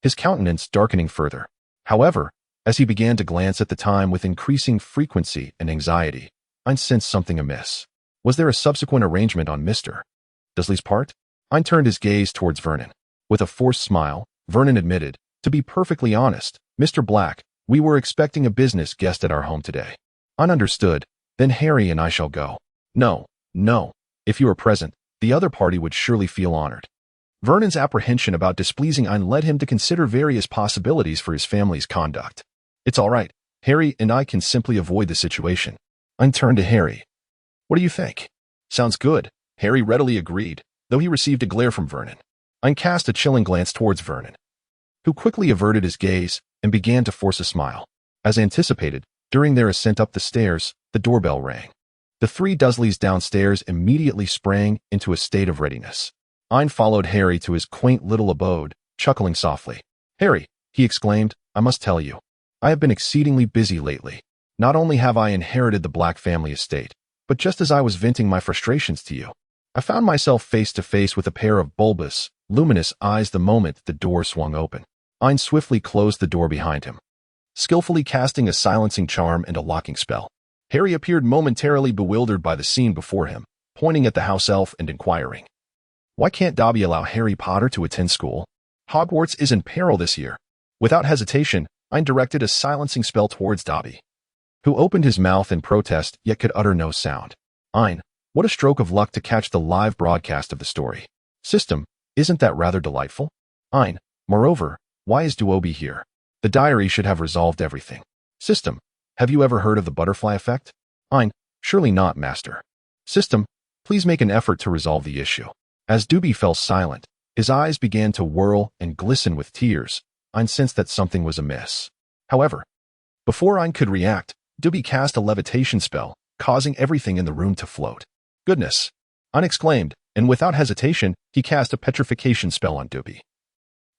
his countenance darkening further. However, as he began to glance at the time with increasing frequency and anxiety, Ain sensed something amiss. Was there a subsequent arrangement on Mr. Dursley's part? Ain turned his gaze towards Vernon. With a forced smile, Vernon admitted, "To be perfectly honest, Mr. Black, we were expecting a business guest at our home today." Ain understood. "Then Harry and I shall go." No. If you are present, the other party would surely feel honored." Vernon's apprehension about displeasing Ain led him to consider various possibilities for his family's conduct. "It's all right. Harry and I can simply avoid the situation." Ain turned to Harry. "What do you think?" "Sounds good," Harry readily agreed, though he received a glare from Vernon. Ain cast a chilling glance towards Vernon, who quickly averted his gaze and began to force a smile. As anticipated, during their ascent up the stairs, the doorbell rang. The 3 Dursleys downstairs immediately sprang into a state of readiness. Ain followed Harry to his quaint little abode, chuckling softly. "Harry," he exclaimed, "I must tell you, I have been exceedingly busy lately. Not only have I inherited the Black family estate, but just as I was venting my frustrations to you, I found myself face to face with a pair of bulbous, luminous eyes the moment the door swung open." Ain swiftly closed the door behind him, skillfully casting a silencing charm and a locking spell. Harry appeared momentarily bewildered by the scene before him, pointing at the house elf and inquiring, "Why can't Dobby allow Harry Potter to attend school? Hogwarts is in peril this year." Without hesitation, Ain directed a silencing spell towards Dobby, who opened his mouth in protest yet could utter no sound. "Ain, what a stroke of luck to catch the live broadcast of the story." "System, isn't that rather delightful?" "Ain, moreover, why is Dobby here? The diary should have resolved everything." "System, have you ever heard of the butterfly effect?" "Ain, surely not, master." "System, please make an effort to resolve the issue." As Dobby fell silent, his eyes began to whirl and glisten with tears. Ain sensed that something was amiss. However, before Ain could react, Dobby cast a levitation spell, causing everything in the room to float. "Goodness!" Ain exclaimed, and without hesitation, he cast a petrification spell on Dobby,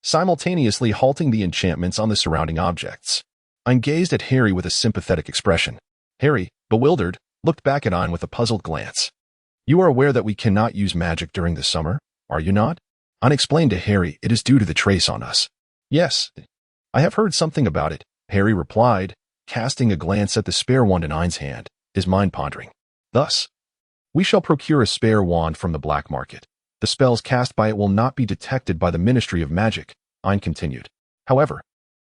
simultaneously halting the enchantments on the surrounding objects. Ain gazed at Harry with a sympathetic expression. Harry, bewildered, looked back at Ain with a puzzled glance. "You are aware that we cannot use magic during the summer, are you not?" Ain explained to Harry it is due to the trace on us. "Yes, I have heard something about it," Harry replied, casting a glance at the spare wand in Ain's hand, his mind pondering. "Thus, we shall procure a spare wand from the black market. The spells cast by it will not be detected by the Ministry of Magic," Ain continued. "However,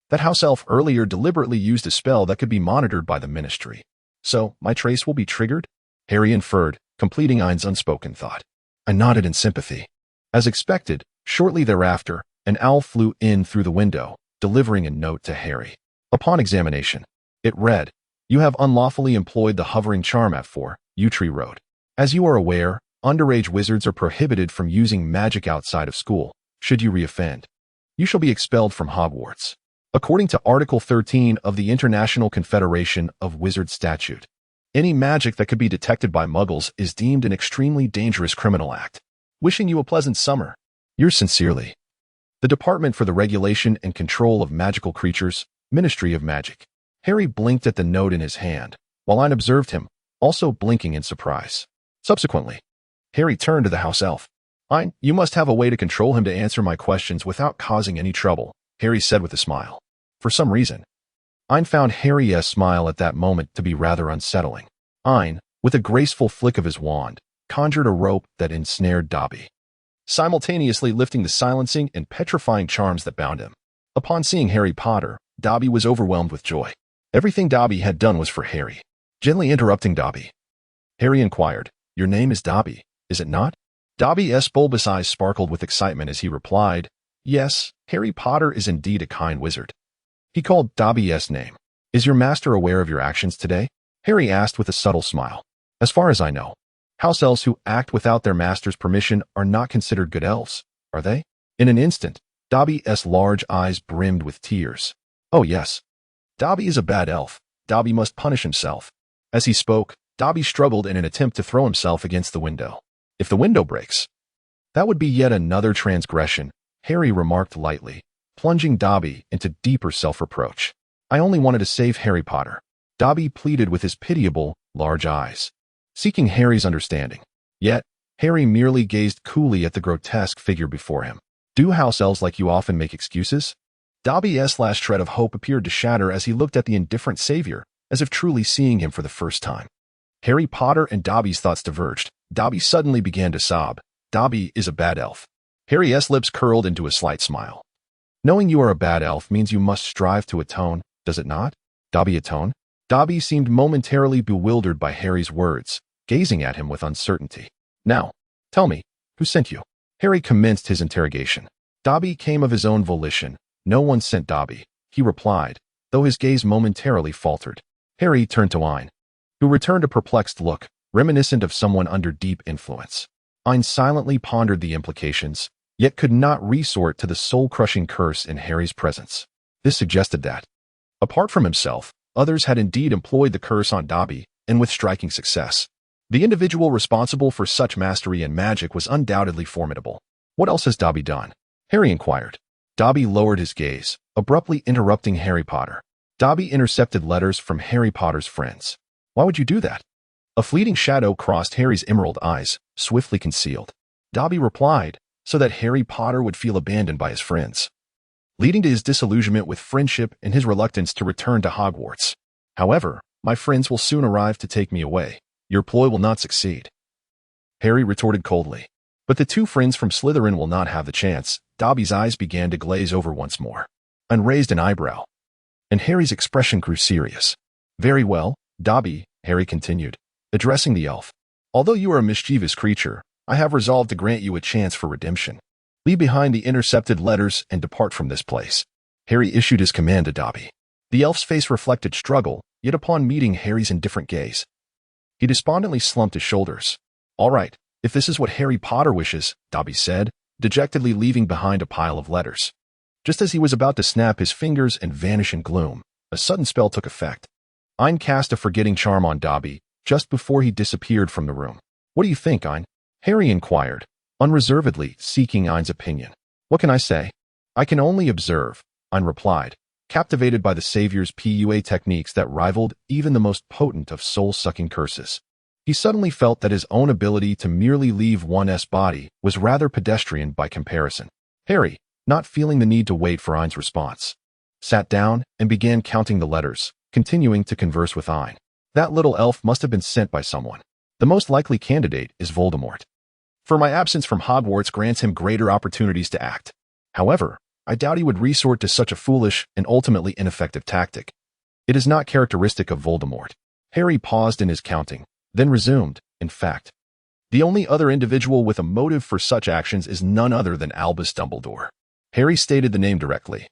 that house elf earlier deliberately used a spell that could be monitored by the Ministry. So, my trace will be triggered?" Harry inferred, completing Ain's unspoken thought. I nodded in sympathy. As expected, shortly thereafter, an owl flew in through the window, delivering a note to Harry. Upon examination, it read, "You have unlawfully employed the hovering charm at 4 Yew Tree Road. As you are aware, Underage wizards are prohibited from using magic outside of school. Should you reoffend, you shall be expelled from Hogwarts. According to Article 13 of the International Confederation of Wizards Statute, any magic that could be detected by muggles is deemed an extremely dangerous criminal act. Wishing you a pleasant summer. Yours sincerely, the Department for the Regulation and Control of Magical Creatures, Ministry of Magic. Harry blinked at the note in his hand, while Ain observed him, also blinking in surprise. Subsequently, Harry turned to the house elf. Ain, you must have a way to control him to answer my questions without causing any trouble, Harry said with a smile. For some reason, Ain found Harry's smile at that moment to be rather unsettling. Ain, with a graceful flick of his wand, conjured a rope that ensnared Dobby, simultaneously lifting the silencing and petrifying charms that bound him. Upon seeing Harry Potter, Dobby was overwhelmed with joy. Everything Dobby had done was for Harry. Gently interrupting Dobby, Harry inquired, "Your name is Dobby, is it not?" Dobby's bulbous eyes sparkled with excitement as he replied, "Yes, Harry Potter is indeed a kind wizard." He called Dobby's name. "Is your master aware of your actions today?" Harry asked with a subtle smile. "As far as I know, house elves who act without their master's permission are not considered good elves, are they?" In an instant, Dobby's large eyes brimmed with tears. "Oh yes. Dobby is a bad elf. Dobby must punish himself." As he spoke, Dobby struggled in an attempt to throw himself against the window. "If the window breaks, that would be yet another transgression," Harry remarked lightly, plunging Dobby into deeper self-reproach. "I only wanted to save Harry Potter," Dobby pleaded with his pitiable, large eyes, seeking Harry's understanding. Yet, Harry merely gazed coolly at the grotesque figure before him. "Do house elves like you often make excuses?" Dobby's last shred of hope appeared to shatter as he looked at the indifferent savior, as if truly seeing him for the first time. Harry Potter and Dobby's thoughts diverged. Dobby suddenly began to sob. "Dobby is a bad elf." Harry's lips curled into a slight smile. "Knowing you are a bad elf means you must strive to atone, does it not?" "Dobby atone?" Dobby seemed momentarily bewildered by Harry's words, gazing at him with uncertainty. "Now, tell me, who sent you?" Harry commenced his interrogation. "Dobby came of his own volition. No one sent Dobby," he replied, though his gaze momentarily faltered. Harry turned to Ain, who returned a perplexed look, reminiscent of someone under deep influence. Ain silently pondered the implications, yet could not resort to the soul-crushing curse in Harry's presence. This suggested that, apart from himself, others had indeed employed the curse on Dobby, and with striking success. The individual responsible for such mastery in magic was undoubtedly formidable. "What else has Dobby done?" Harry inquired. Dobby lowered his gaze, abruptly interrupting Harry Potter. Dobby intercepted letters from Harry Potter's friends. "Why would you do that?" A fleeting shadow crossed Harry's emerald eyes, swiftly concealed. Dobby replied, "So that Harry Potter would feel abandoned by his friends," leading to his disillusionment with friendship and his reluctance to return to Hogwarts. "However, my friends will soon arrive to take me away. Your ploy will not succeed," Harry retorted coldly. "But the two friends from Slytherin will not have the chance." Dobby's eyes began to glaze over once more, and raised an eyebrow, and Harry's expression grew serious. "Very well, Dobby," Harry continued, addressing the elf. "Although you are a mischievous creature, I have resolved to grant you a chance for redemption. Leave behind the intercepted letters and depart from this place." Harry issued his command to Dobby. The elf's face reflected struggle, yet upon meeting Harry's indifferent gaze, he despondently slumped his shoulders. "All right, if this is what Harry Potter wishes," Dobby said, dejectedly leaving behind a pile of letters. Just as he was about to snap his fingers and vanish in gloom, a sudden spell took effect. Ain cast a forgetting charm on Dobby just before he disappeared from the room. "What do you think, Ain?" Harry inquired, unreservedly seeking Ain's opinion. "What can I say? I can only observe," Ain replied, captivated by the Savior's PUA techniques that rivaled even the most potent of soul-sucking curses. He suddenly felt that his own ability to merely leave one's body was rather pedestrian by comparison. Harry, not feeling the need to wait for Ain's response, sat down and began counting the letters, continuing to converse with Ain. "That little elf must have been sent by someone. The most likely candidate is Voldemort. For my absence from Hogwarts grants him greater opportunities to act. However, I doubt he would resort to such a foolish and ultimately ineffective tactic. It is not characteristic of Voldemort." Harry paused in his counting, then resumed. "In fact, the only other individual with a motive for such actions is none other than Albus Dumbledore." Harry stated the name directly,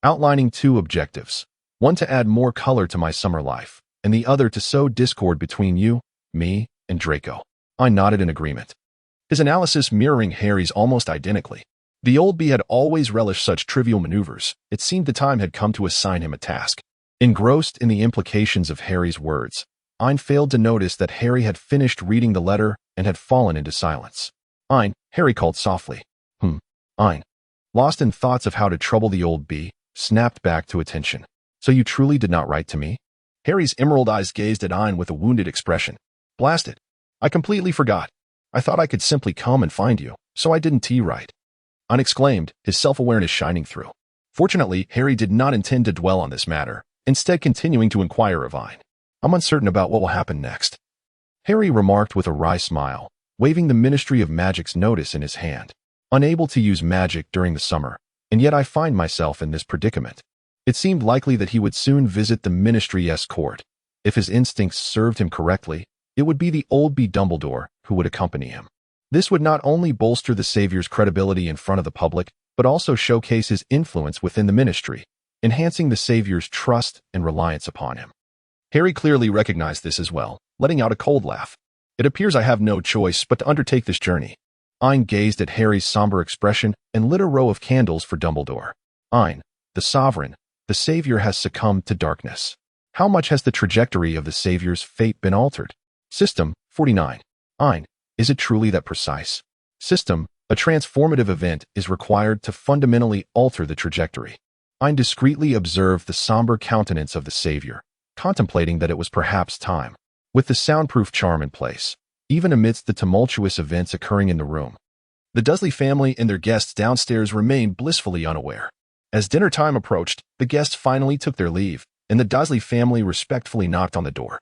outlining two objectives: one to add more color to my summer life, and the other to sow discord between you, me, and Draco. I nodded in agreement. his analysis mirroring Harry's almost identically. The old bee had always relished such trivial maneuvers. It seemed the time had come to assign him a task. Engrossed in the implications of Harry's words, Ain failed to notice that Harry had finished reading the letter and had fallen into silence. Ain, Harry called softly. Ain, lost in thoughts of how to trouble the old bee, snapped back to attention. So you truly did not write to me? Harry's emerald eyes gazed at Ain with a wounded expression. Blast it. I completely forgot. I thought I could simply come and find you, so I didn't write. Ain exclaimed, his self-awareness shining through. Fortunately, Harry did not intend to dwell on this matter, instead continuing to inquire of Ain. I'm uncertain about what will happen next. Harry remarked with a wry smile, waving the Ministry of Magic's notice in his hand. Unable to use magic during the summer, and yet I find myself in this predicament. It seemed likely that he would soon visit the Ministry's court. If his instincts served him correctly, it would be the old bee Dumbledore who would accompany him. This would not only bolster the Savior's credibility in front of the public, but also showcase his influence within the Ministry, enhancing the Savior's trust and reliance upon him. Harry clearly recognized this as well, letting out a cold laugh. It appears I have no choice but to undertake this journey. Ain gazed at Harry's somber expression and lit a row of candles for Dumbledore. Ain, the Sovereign, the Savior has succumbed to darkness. How much has the trajectory of the Savior's fate been altered? System, 49. Ain, is it truly that precise? System, a transformative event is required to fundamentally alter the trajectory. Ain discreetly observed the somber countenance of the Savior, contemplating that it was perhaps time. With the soundproof charm in place, even amidst the tumultuous events occurring in the room, the Dursley family and their guests downstairs remained blissfully unaware. As dinner time approached, the guests finally took their leave, and the Dursley family respectfully knocked on the door,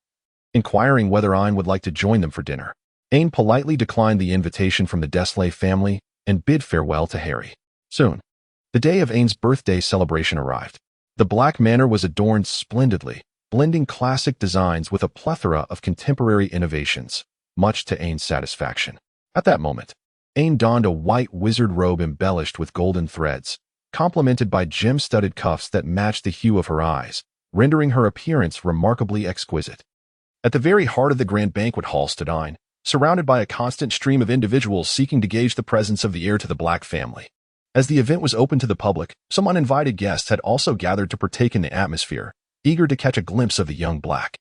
inquiring whether Ain would like to join them for dinner. Ain politely declined the invitation from the Dursley family and bid farewell to Harry. Soon, the day of Ain's birthday celebration arrived. The Black Manor was adorned splendidly, blending classic designs with a plethora of contemporary innovations, much to Ain's satisfaction. At that moment, Ain donned a white wizard robe embellished with golden threads, complemented by gem-studded cuffs that matched the hue of her eyes, rendering her appearance remarkably exquisite. At the very heart of the grand banquet hall stood Ain, surrounded by a constant stream of individuals seeking to gauge the presence of the heir to the Black family. As the event was open to the public, some uninvited guests had also gathered to partake in the atmosphere, eager to catch a glimpse of the young Black.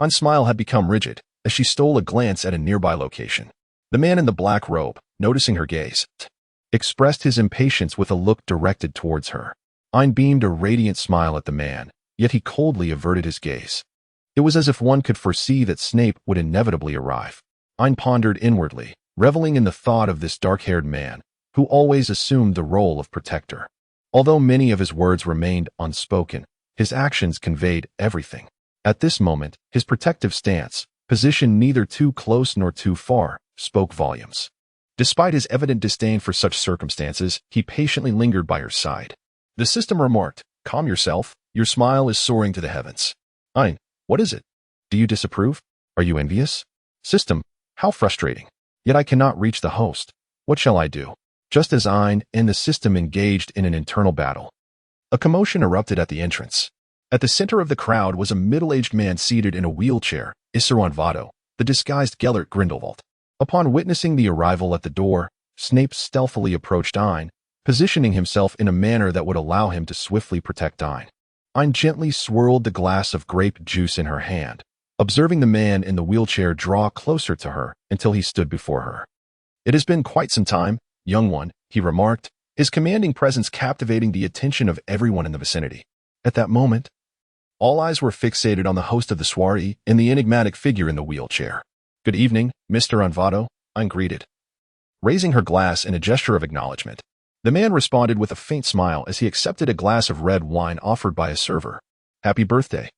Ain's smile had become rigid as she stole a glance at a nearby location. The man in the black robe, noticing her gaze, expressed his impatience with a look directed towards her. Ain beamed a radiant smile at the man, yet he coldly averted his gaze. It was as if one could foresee that Snape would inevitably arrive. Ain pondered inwardly, reveling in the thought of this dark-haired man, who always assumed the role of protector. Although many of his words remained unspoken, his actions conveyed everything. At this moment, his protective stance, positioned neither too close nor too far, spoke volumes. Despite his evident disdain for such circumstances, he patiently lingered by her side. The system remarked, "Calm yourself, your smile is soaring to the heavens." Ain, what is it? Do you disapprove? Are you envious? System, how frustrating. Yet I cannot reach the host. What shall I do? Just as Ain and the system engaged in an internal battle, a commotion erupted at the entrance. At the center of the crowd was a middle-aged man seated in a wheelchair, Isser the disguised Gellert Grindelwald. Upon witnessing the arrival at the door, Snape stealthily approached Ain, positioning himself in a manner that would allow him to swiftly protect Ain. Ain gently swirled the glass of grape juice in her hand, observing the man in the wheelchair draw closer to her until he stood before her. "It has been quite some time, young one," he remarked, his commanding presence captivating the attention of everyone in the vicinity. At that moment, all eyes were fixated on the host of the soiree and the enigmatic figure in the wheelchair. "Good evening, Mr. Anvado," Ain greeted. Raising her glass in a gesture of acknowledgement, the man responded with a faint smile as he accepted a glass of red wine offered by a server. "Happy birthday,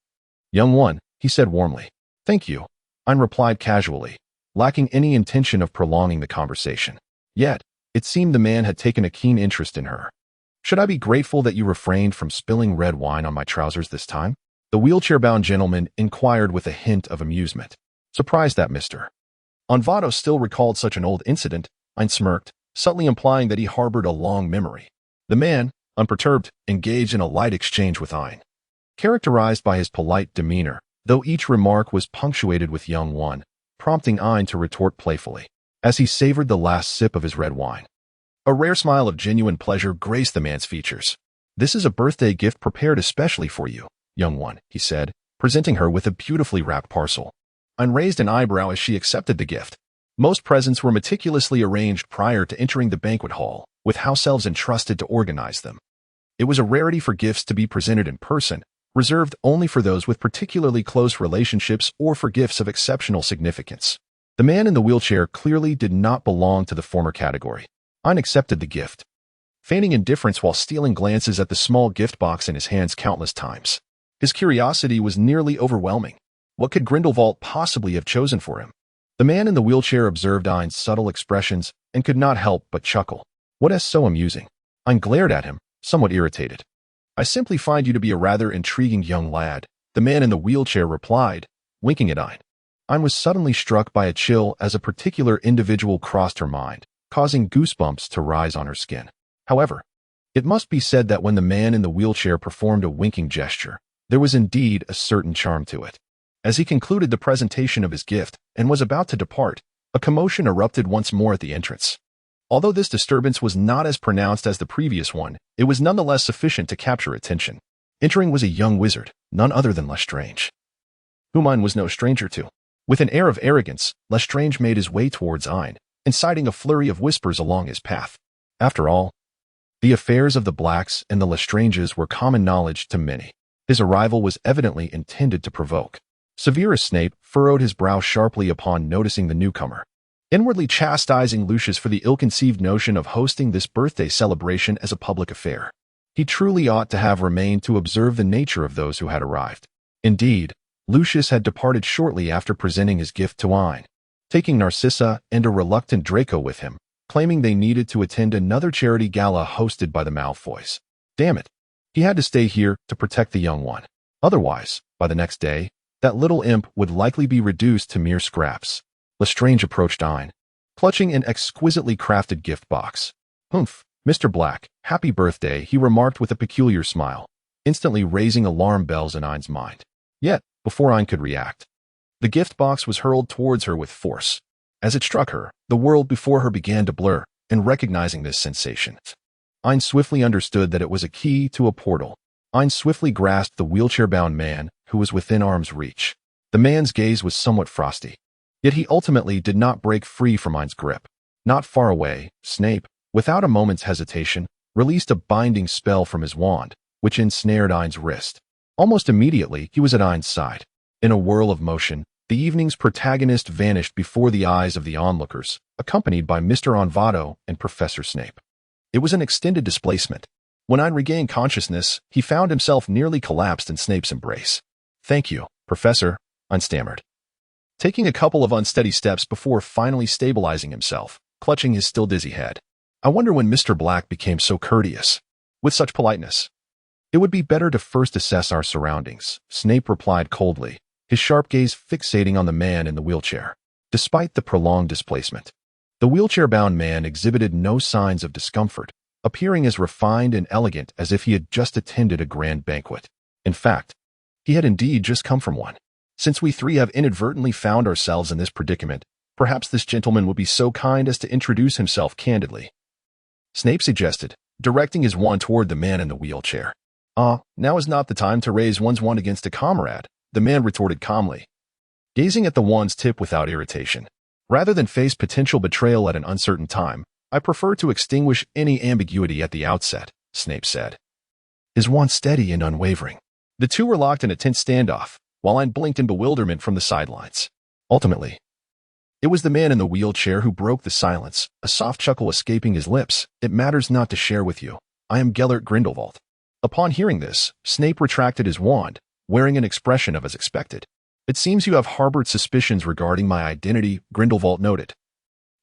young one," he said warmly. "Thank you," Ain replied casually, lacking any intention of prolonging the conversation. Yet, it seemed the man had taken a keen interest in her. "Should I be grateful that you refrained from spilling red wine on my trousers this time?" The wheelchair-bound gentleman inquired with a hint of amusement. "Surprised that Mr. Anvado still recalled such an old incident," Ain smirked, subtly implying that he harbored a long memory. The man, unperturbed, engaged in a light exchange with Ain, characterized by his polite demeanor, though each remark was punctuated with young one, prompting Ain to retort playfully. as he savored the last sip of his red wine. A rare smile of genuine pleasure graced the man's features. "This is a birthday gift prepared especially for you, young one," he said, presenting her with a beautifully wrapped parcel. Ain raised an eyebrow as she accepted the gift. Most presents were meticulously arranged prior to entering the banquet hall, with house elves entrusted to organize them. It was a rarity for gifts to be presented in person, reserved only for those with particularly close relationships or for gifts of exceptional significance. The man in the wheelchair clearly did not belong to the former category. Ain accepted the gift, feigning indifference while stealing glances at the small gift box in his hands countless times. His curiosity was nearly overwhelming. What could Grindelwald possibly have chosen for him? The man in the wheelchair observed Ain's subtle expressions and could not help but chuckle. "What is so amusing?" Ain glared at him, somewhat irritated. "I simply find you to be a rather intriguing young lad," the man in the wheelchair replied, winking at Ain. Ain was suddenly struck by a chill as a particular individual crossed her mind, causing goosebumps to rise on her skin. However, it must be said that when the man in the wheelchair performed a winking gesture, there was indeed a certain charm to it. As he concluded the presentation of his gift and was about to depart, a commotion erupted once more at the entrance. Although this disturbance was not as pronounced as the previous one, it was nonetheless sufficient to capture attention. Entering was a young wizard, none other than Lestrange, whom Ain was no stranger to. With an air of arrogance, Lestrange made his way towards Ain, inciting a flurry of whispers along his path. After all, the affairs of the Blacks and the Lestranges were common knowledge to many. His arrival was evidently intended to provoke. Severus Snape furrowed his brow sharply upon noticing the newcomer, inwardly chastising Lucius for the ill-conceived notion of hosting this birthday celebration as a public affair. He truly ought to have remained to observe the nature of those who had arrived. Indeed, Lucius had departed shortly after presenting his gift to Ain, taking Narcissa and a reluctant Draco with him, claiming they needed to attend another charity gala hosted by the Malfoys. Damn it, he had to stay here to protect the young one. Otherwise, by the next day, that little imp would likely be reduced to mere scraps. Lestrange approached Ain, clutching an exquisitely crafted gift box. "Humph, Mr. Black, happy birthday," he remarked with a peculiar smile, instantly raising alarm bells in Ain's mind. Yet, before Ain could react, the gift box was hurled towards her with force. As it struck her, the world before her began to blur, and recognizing this sensation, Ain swiftly understood that it was a key to a portal. Ain swiftly grasped the wheelchair-bound man who was within arm's reach. The man's gaze was somewhat frosty, yet he ultimately did not break free from Ain's grip. Not far away, Snape, without a moment's hesitation, released a binding spell from his wand, which ensnared Ain's wrist. Almost immediately, he was at Ain's side. In a whirl of motion, the evening's protagonist vanished before the eyes of the onlookers, accompanied by Mr. Onvato and Professor Snape. It was an extended displacement. When Ain regained consciousness, he found himself nearly collapsed in Snape's embrace. "Thank you, Professor," Ain stammered, taking a couple of unsteady steps before finally stabilizing himself, clutching his still dizzy head. "I wonder when Mr. Black became so courteous, with such politeness." "It would be better to first assess our surroundings," Snape replied coldly, his sharp gaze fixating on the man in the wheelchair. Despite the prolonged displacement, the wheelchair-bound man exhibited no signs of discomfort, appearing as refined and elegant as if he had just attended a grand banquet. In fact, he had indeed just come from one. "Since we three have inadvertently found ourselves in this predicament, perhaps this gentleman would be so kind as to introduce himself candidly," Snape suggested, directing his wand toward the man in the wheelchair. Now is not the time to raise one's wand against a comrade," the man retorted calmly, gazing at the wand's tip without irritation. "Rather than face potential betrayal at an uncertain time, I prefer to extinguish any ambiguity at the outset," Snape said, his wand steady and unwavering. The two were locked in a tense standoff, while Ain blinked in bewilderment from the sidelines. Ultimately, it was the man in the wheelchair who broke the silence, a soft chuckle escaping his lips. "It matters not to share with you. I am Gellert Grindelwald." Upon hearing this, Snape retracted his wand, wearing an expression of as expected. "It seems you have harbored suspicions regarding my identity," Grindelwald noted,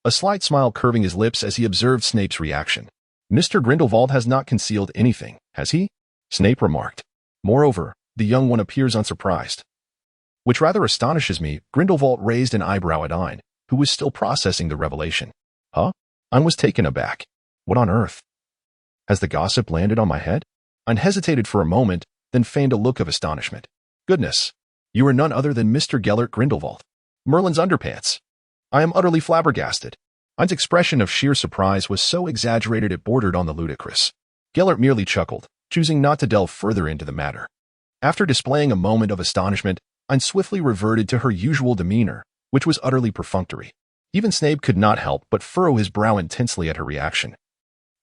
a slight smile curving his lips as he observed Snape's reaction. "Mr. Grindelwald has not concealed anything, has he?" Snape remarked. "Moreover, the young one appears unsurprised." "Which rather astonishes me." Grindelwald raised an eyebrow at Ain, who was still processing the revelation. "Huh?" Ain was taken aback. "What on earth? Has the gossip landed on my head?" Ain hesitated for a moment, then feigned a look of astonishment. "Goodness, you are none other than Mr. Gellert Grindelwald, Merlin's underpants. I am utterly flabbergasted." Ain's expression of sheer surprise was so exaggerated it bordered on the ludicrous. Gellert merely chuckled, choosing not to delve further into the matter. After displaying a moment of astonishment, Ain swiftly reverted to her usual demeanor, which was utterly perfunctory. Even Snape could not help but furrow his brow intensely at her reaction,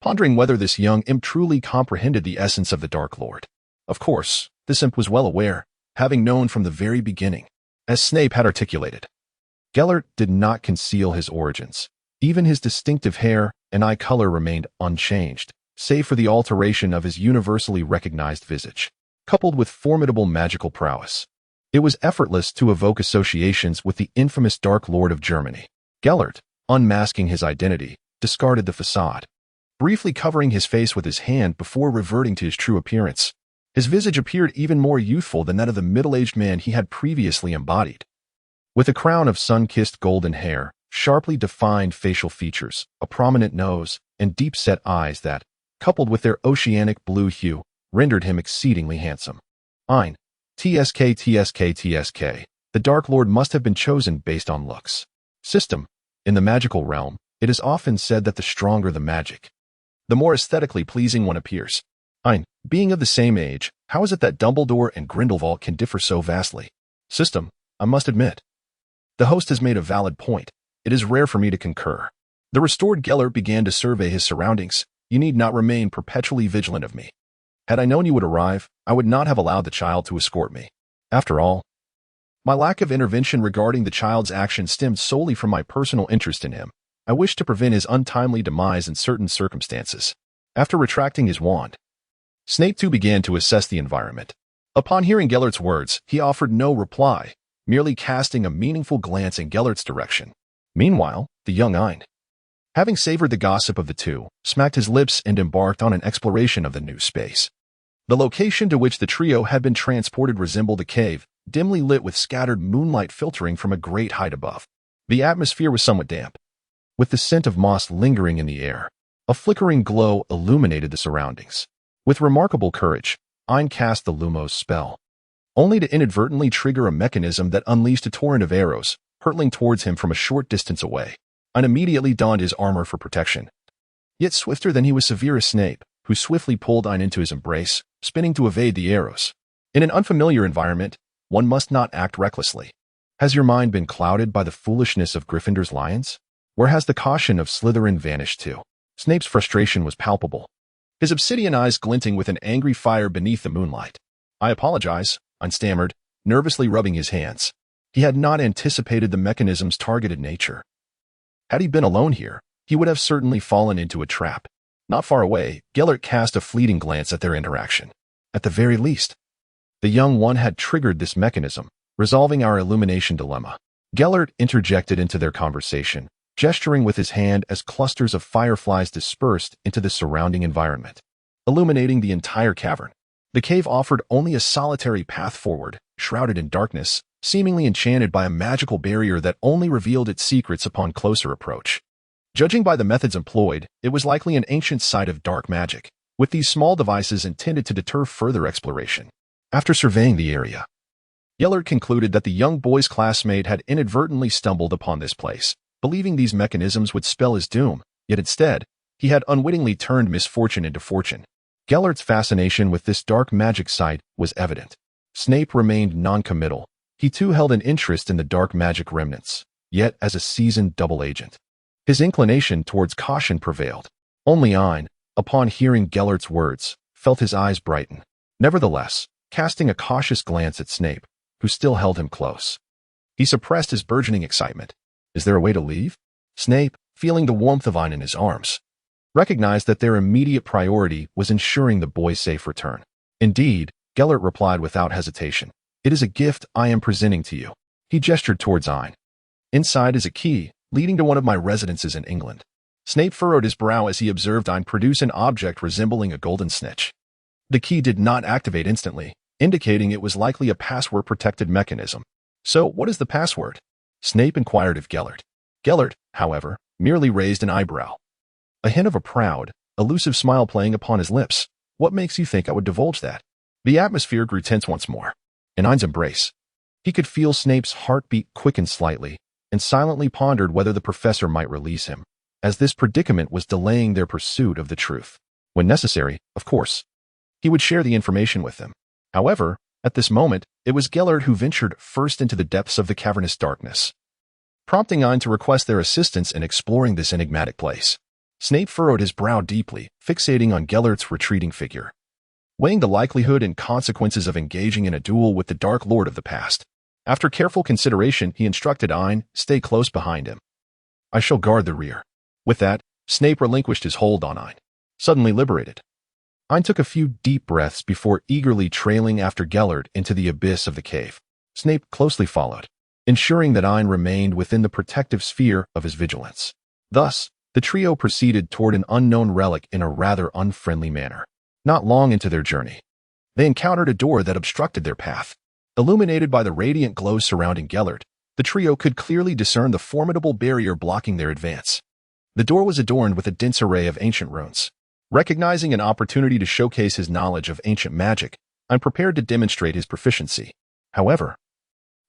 pondering whether this young imp truly comprehended the essence of the Dark Lord. Of course, this imp was well aware, having known from the very beginning, as Snape had articulated. Gellert did not conceal his origins. Even his distinctive hair and eye color remained unchanged, save for the alteration of his universally recognized visage, coupled with formidable magical prowess. It was effortless to evoke associations with the infamous Dark Lord of Germany. Gellert, unmasking his identity, discarded the facade, briefly covering his face with his hand before reverting to his true appearance. His visage appeared even more youthful than that of the middle-aged man he had previously embodied. With a crown of sun-kissed golden hair, sharply defined facial features, a prominent nose, and deep-set eyes that, coupled with their oceanic blue hue, rendered him exceedingly handsome. Ain, TSK. The Dark Lord must have been chosen based on looks. System. In the magical realm, it is often said that the stronger the magic, the more aesthetically pleasing one appears. Ain, being of the same age, how is it that Dumbledore and Grindelwald can differ so vastly? System. I must admit, the host has made a valid point. It is rare for me to concur. The restored Gellert began to survey his surroundings. You need not remain perpetually vigilant of me. Had I known you would arrive, I would not have allowed the child to escort me. After all, my lack of intervention regarding the child's action stemmed solely from my personal interest in him. I wished to prevent his untimely demise in certain circumstances. After retracting his wand, Snape too began to assess the environment. Upon hearing Gellert's words, he offered no reply, merely casting a meaningful glance in Gellert's direction. Meanwhile, the young Ain, having savored the gossip of the two, smacked his lips and embarked on an exploration of the new space. The location to which the trio had been transported resembled a cave, dimly lit with scattered moonlight filtering from a great height above. The atmosphere was somewhat damp, with the scent of moss lingering in the air. A flickering glow illuminated the surroundings. With remarkable courage, Ain cast the Lumos spell, only to inadvertently trigger a mechanism that unleashed a torrent of arrows, hurtling towards him from a short distance away. Ain immediately donned his armor for protection. Yet swifter than he was Severus Snape, who swiftly pulled Ain into his embrace, spinning to evade the arrows. In an unfamiliar environment, one must not act recklessly. Has your mind been clouded by the foolishness of Gryffindor's lions? Where has the caution of Slytherin vanished to? Snape's frustration was palpable, his obsidian eyes glinting with an angry fire beneath the moonlight. I apologize, Ain stammered, nervously rubbing his hands. He had not anticipated the mechanism's targeted nature. Had he been alone here, he would have certainly fallen into a trap. Not far away, Gellert cast a fleeting glance at their interaction. At the very least, the young one had triggered this mechanism, resolving our illumination dilemma. Gellert interjected into their conversation, gesturing with his hand as clusters of fireflies dispersed into the surrounding environment, illuminating the entire cavern. The cave offered only a solitary path forward, shrouded in darkness, seemingly enchanted by a magical barrier that only revealed its secrets upon closer approach. Judging by the methods employed, it was likely an ancient site of dark magic, with these small devices intended to deter further exploration. After surveying the area, Gellert concluded that the young boy's classmate had inadvertently stumbled upon this place, believing these mechanisms would spell his doom, yet instead, he had unwittingly turned misfortune into fortune. Gellert's fascination with this dark magic site was evident. Snape remained non-committal. He too held an interest in the dark magic remnants, yet as a seasoned double agent, his inclination towards caution prevailed. Only Ain, upon hearing Gellert's words, felt his eyes brighten. Nevertheless, casting a cautious glance at Snape, who still held him close, he suppressed his burgeoning excitement. Is there a way to leave? Snape, feeling the warmth of Ain in his arms, recognized that their immediate priority was ensuring the boy's safe return. Indeed, Gellert replied without hesitation. It is a gift I am presenting to you. He gestured towards Ain. Inside is a key, leading to one of my residences in England. Snape furrowed his brow as he observed Ain produce an object resembling a golden snitch. The key did not activate instantly, indicating it was likely a password-protected mechanism. So, what is the password? Snape inquired of Gellert. Gellert, however, merely raised an eyebrow, a hint of a proud, elusive smile playing upon his lips. What makes you think I would divulge that? The atmosphere grew tense once more. In Ain's embrace, he could feel Snape's heartbeat quicken slightly, and silently pondered whether the professor might release him. as this predicament was delaying their pursuit of the truth. When necessary, of course, he would share the information with them. However, at this moment, it was Gellert who ventured first into the depths of the cavernous darkness, prompting Ain to request their assistance in exploring this enigmatic place. Snape furrowed his brow deeply, fixating on Gellert's retreating figure, weighing the likelihood and consequences of engaging in a duel with the Dark Lord of the past. After careful consideration, he instructed Ain, "Stay close behind him. I shall guard the rear." With that, Snape relinquished his hold on Ain, suddenly liberated. Ain took a few deep breaths before eagerly trailing after Gellert into the abyss of the cave. Snape closely followed, ensuring that Ain remained within the protective sphere of his vigilance. Thus, the trio proceeded toward an unknown relic in a rather unfriendly manner. Not long into their journey, they encountered a door that obstructed their path. Illuminated by the radiant glow surrounding Gellert, the trio could clearly discern the formidable barrier blocking their advance. The door was adorned with a dense array of ancient runes. Recognizing an opportunity to showcase his knowledge of ancient magic, Ain prepared to demonstrate his proficiency. However,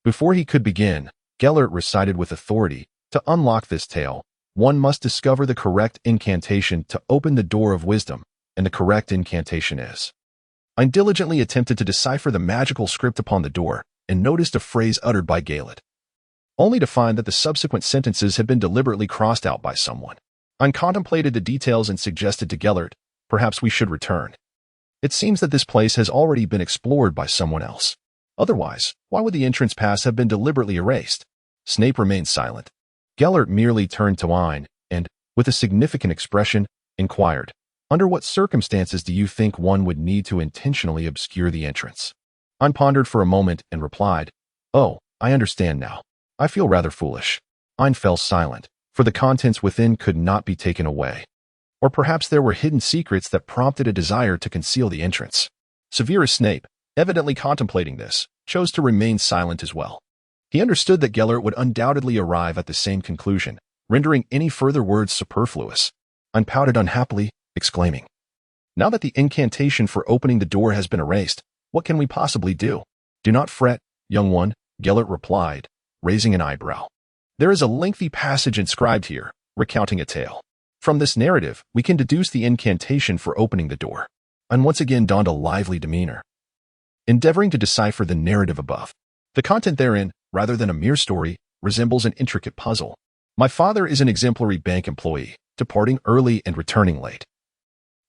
before he could begin, Gellert recited with authority, "To unlock this tale, one must discover the correct incantation to open the door of wisdom, and the correct incantation is." Ain diligently attempted to decipher the magical script upon the door and noticed a phrase uttered by Gellert, only to find that the subsequent sentences had been deliberately crossed out by someone. Ain contemplated the details and suggested to Gellert, "Perhaps we should return. It seems that this place has already been explored by someone else. Otherwise, why would the entrance pass have been deliberately erased?" Snape remained silent. Gellert merely turned to Ain and, with a significant expression, inquired, "Under what circumstances do you think one would need to intentionally obscure the entrance?" Ain pondered for a moment and replied, "Oh, I understand now. I feel rather foolish." Ain fell silent, for the contents within could not be taken away. Or perhaps there were hidden secrets that prompted a desire to conceal the entrance. Severus Snape, evidently contemplating this, chose to remain silent as well. He understood that Gellert would undoubtedly arrive at the same conclusion, rendering any further words superfluous. Ain pouted unhappily, exclaiming, "Now that the incantation for opening the door has been erased, what can we possibly do?" "Do not fret, young one," Gellert replied, raising an eyebrow. "There is a lengthy passage inscribed here, recounting a tale. From this narrative, we can deduce the incantation for opening the door." Ain once again donned a lively demeanor, endeavoring to decipher the narrative above. The content therein, rather than a mere story, resembles an intricate puzzle. "My father is an exemplary bank employee, departing early and returning late,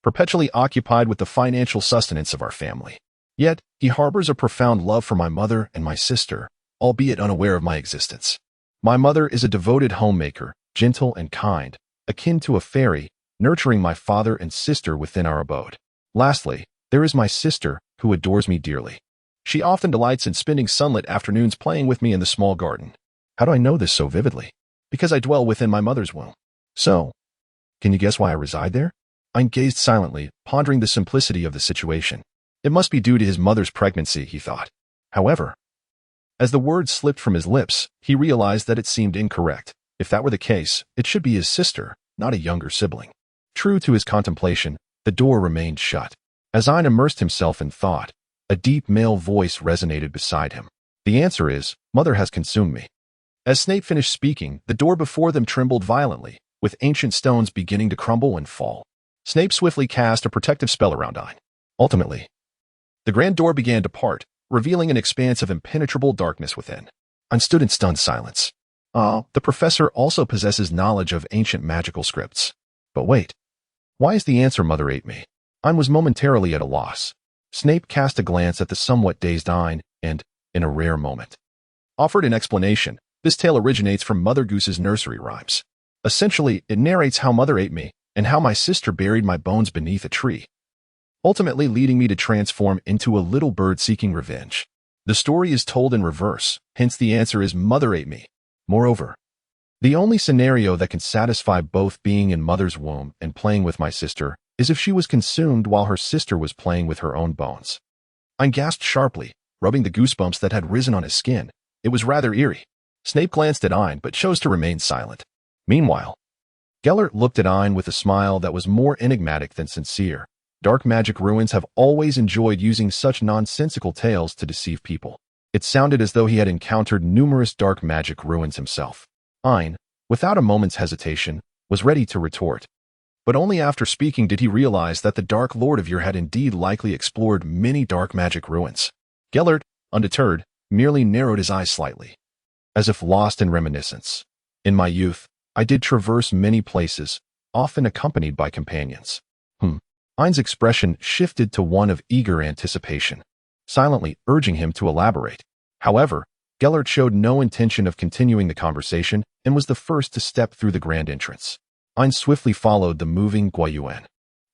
perpetually occupied with the financial sustenance of our family. Yet, he harbors a profound love for my mother and my sister, albeit unaware of my existence. My mother is a devoted homemaker, gentle and kind, akin to a fairy, nurturing my father and sister within our abode. Lastly, there is my sister, who adores me dearly. She often delights in spending sunlit afternoons playing with me in the small garden." How do I know this so vividly? Because I dwell within my mother's womb. So, can you guess why I reside there? Ain gazed silently, pondering the simplicity of the situation. It must be due to his mother's pregnancy, he thought. However, as the words slipped from his lips, he realized that it seemed incorrect. If that were the case, it should be his sister, not a younger sibling. True to his contemplation, the door remained shut. As Ain immersed himself in thought, a deep male voice resonated beside him. "The answer is, Mother has consumed me." As Snape finished speaking, the door before them trembled violently, with ancient stones beginning to crumble and fall. Snape swiftly cast a protective spell around Ain. Ultimately, the grand door began to part, revealing an expanse of impenetrable darkness within. Ain stood in stunned silence. The professor also possesses knowledge of ancient magical scripts. But wait, why is the answer Mother ate me? Ain was momentarily at a loss. Snape cast a glance at the somewhat dazed Ain and, in a rare moment, offered an explanation. This tale originates from Mother Goose's nursery rhymes. Essentially, it narrates how Mother ate me and how my sister buried my bones beneath a tree, ultimately leading me to transform into a little bird seeking revenge. The story is told in reverse, hence the answer is Mother ate me. Moreover, the only scenario that can satisfy both being in Mother's womb and playing with my sister is if she was consumed while her sister was playing with her own bones. Ain gasped sharply, rubbing the goosebumps that had risen on his skin. It was rather eerie. Snape glanced at Ain but chose to remain silent. Meanwhile, Gellert looked at Ain with a smile that was more enigmatic than sincere. Dark magic ruins have always enjoyed using such nonsensical tales to deceive people. It sounded as though he had encountered numerous dark magic ruins himself. Ain, without a moment's hesitation, was ready to retort. But only after speaking did he realize that the Dark Lord of Ur had indeed likely explored many dark magic ruins. Gellert, undeterred, merely narrowed his eyes slightly, as if lost in reminiscence. In my youth, I did traverse many places, often accompanied by companions. Ain's expression shifted to one of eager anticipation, silently urging him to elaborate. However, Gellert showed no intention of continuing the conversation and was the first to step through the grand entrance. Ain swiftly followed the moving Guayuan.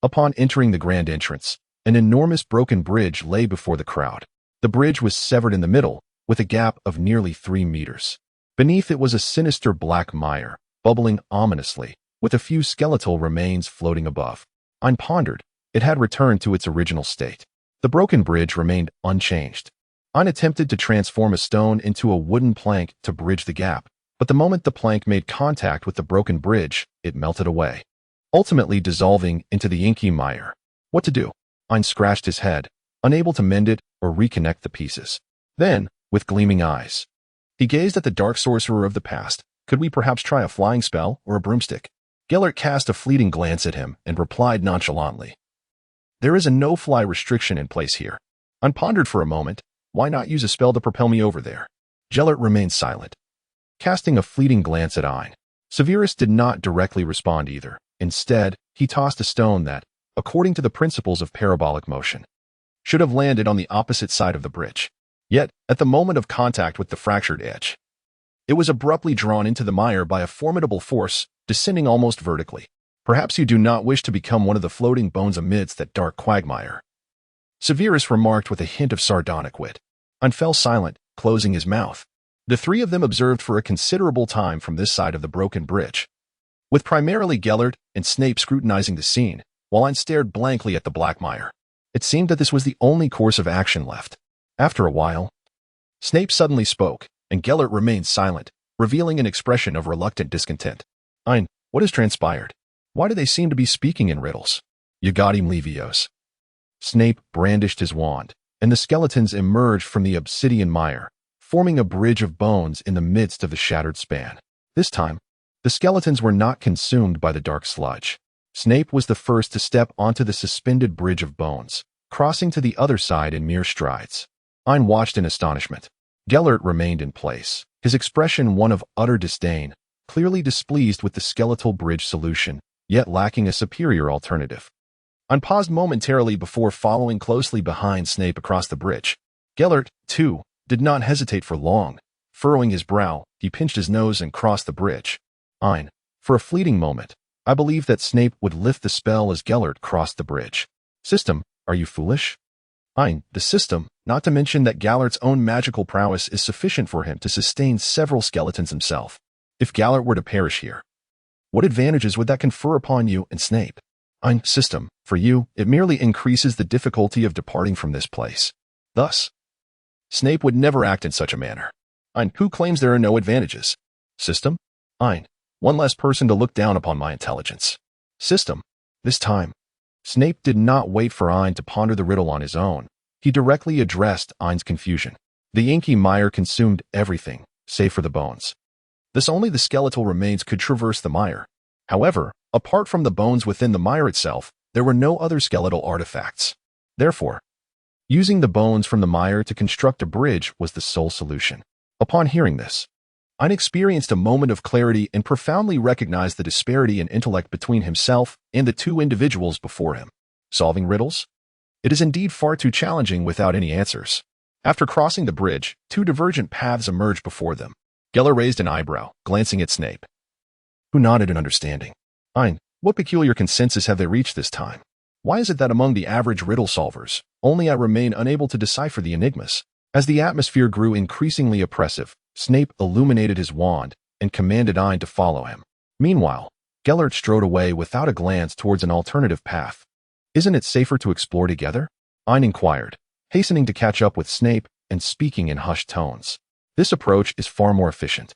Upon entering the grand entrance, an enormous broken bridge lay before the crowd. The bridge was severed in the middle, with a gap of nearly 3 meters. Beneath it was a sinister black mire, bubbling ominously, with a few skeletal remains floating above. Ain pondered. It had returned to its original state. The broken bridge remained unchanged. Ain attempted to transform a stone into a wooden plank to bridge the gap, but the moment the plank made contact with the broken bridge, it melted away, ultimately dissolving into the inky mire. What to do? Ain scratched his head, unable to mend it or reconnect the pieces. Then, with gleaming eyes, he gazed at the dark sorcerer of the past. Could we perhaps try a flying spell or a broomstick? Gellert cast a fleeting glance at him and replied nonchalantly, "There is a no-fly restriction in place here." Ain pondered for a moment. Why not use a spell to propel me over there? Gellert remained silent, casting a fleeting glance at Ain. Severus did not directly respond either. Instead, he tossed a stone that, according to the principles of parabolic motion, should have landed on the opposite side of the bridge. Yet, at the moment of contact with the fractured edge, it was abruptly drawn into the mire by a formidable force, descending almost vertically. Perhaps you do not wish to become one of the floating bones amidst that dark quagmire, Severus remarked with a hint of sardonic wit. Ain fell silent, closing his mouth. The three of them observed for a considerable time from this side of the broken bridge, with primarily Gellert and Snape scrutinizing the scene, while Ain stared blankly at the black mire. It seemed that this was the only course of action left. After a while, Snape suddenly spoke, and Gellert remained silent, revealing an expression of reluctant discontent. Ain, what has transpired? Why do they seem to be speaking in riddles? Yagadim Levios. Snape brandished his wand, and the skeletons emerged from the obsidian mire, forming a bridge of bones in the midst of the shattered span. This time, the skeletons were not consumed by the dark sludge. Snape was the first to step onto the suspended bridge of bones, crossing to the other side in mere strides. Ain watched in astonishment. Gellert remained in place, his expression one of utter disdain, clearly displeased with the skeletal bridge solution, yet lacking a superior alternative. Ain paused momentarily before following closely behind Snape across the bridge. Gellert, too, did not hesitate for long. Furrowing his brow, he pinched his nose and crossed the bridge. Ain, for a fleeting moment, I believed that Snape would lift the spell as Gellert crossed the bridge. System, are you foolish? Ain, the system, not to mention that Gellert's own magical prowess is sufficient for him to sustain several skeletons himself. If Gellert were to perish here, what advantages would that confer upon you and Snape? Ain, system, for you, it merely increases the difficulty of departing from this place. Thus, Snape would never act in such a manner. Ain, who claims there are no advantages? System? Ain, one less person to look down upon my intelligence. System. This time, Snape did not wait for Ain to ponder the riddle on his own. He directly addressed Ain's confusion. The inky mire consumed everything, save for the bones. Thus only the skeletal remains could traverse the mire. However, apart from the bones within the mire itself, there were no other skeletal artifacts. Therefore, using the bones from the mire to construct a bridge was the sole solution. Upon hearing this, Ain experienced a moment of clarity and profoundly recognized the disparity in intellect between himself and the two individuals before him. Solving riddles? It is indeed far too challenging without any answers. After crossing the bridge, two divergent paths emerged before them. Gellert raised an eyebrow, glancing at Snape, who nodded in understanding. Ain, what peculiar consensus have they reached this time? Why is it that among the average riddle solvers, only I remain unable to decipher the enigmas? As the atmosphere grew increasingly oppressive, Snape illuminated his wand and commanded Ain to follow him. Meanwhile, Gellert strode away without a glance towards an alternative path. Isn't it safer to explore together? Ain inquired, hastening to catch up with Snape and speaking in hushed tones. This approach is far more efficient.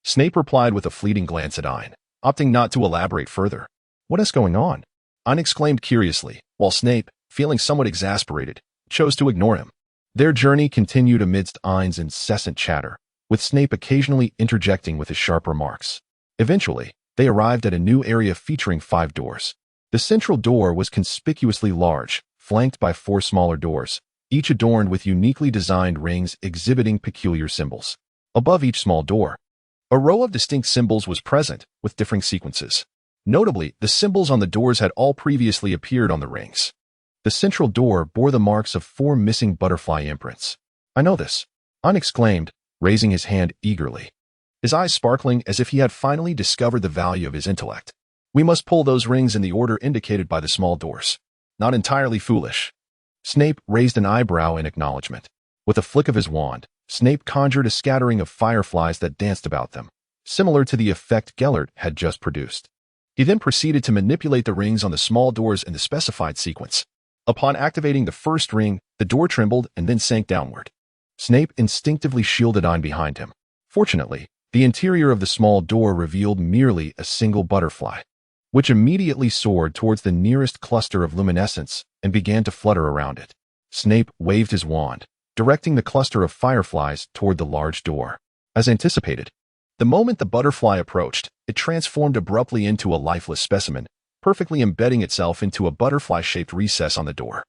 Snape replied with a fleeting glance at Ain, opting not to elaborate further. What is going on? Ain exclaimed curiously, while Snape, feeling somewhat exasperated, chose to ignore him. Their journey continued amidst Ain's incessant chatter, with Snape occasionally interjecting with his sharp remarks. Eventually, They arrived at a new area featuring 5 doors. The central door was conspicuously large, flanked by 4 smaller doors, each adorned with uniquely designed rings exhibiting peculiar symbols. Above each small door, a row of distinct symbols was present, with differing sequences. Notably, the symbols on the doors had all previously appeared on the rings. The central door bore the marks of 4 missing butterfly imprints. "I know this," Ain exclaimed, raising his hand eagerly, his eyes sparkling as if he had finally discovered the value of his intellect. "We must pull those rings in the order indicated by the small doors." "Not entirely foolish." Snape raised an eyebrow in acknowledgement. With a flick of his wand, Snape conjured a scattering of fireflies that danced about them, similar to the effect Gellert had just produced. He then proceeded to manipulate the rings on the small doors in the specified sequence. Upon activating the first ring, the door trembled and then sank downward. Snape instinctively shielded Ain behind him. Fortunately, the interior of the small door revealed merely a single butterfly, which immediately soared towards the nearest cluster of luminescence and began to flutter around it. Snape waved his wand, directing the cluster of fireflies toward the large door. As anticipated, the moment the butterfly approached, it transformed abruptly into a lifeless specimen, perfectly embedding itself into a butterfly-shaped recess on the door.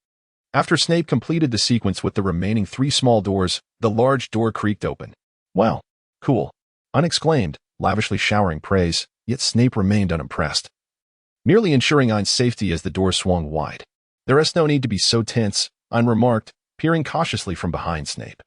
After Snape completed the sequence with the remaining 3 small doors, the large door creaked open. "Wow, cool," Ain exclaimed, lavishly showering praise, yet Snape remained unimpressed, merely ensuring Ain's safety as the door swung wide. "There is no need to be so tense," Ain remarked, peering cautiously from behind Snape,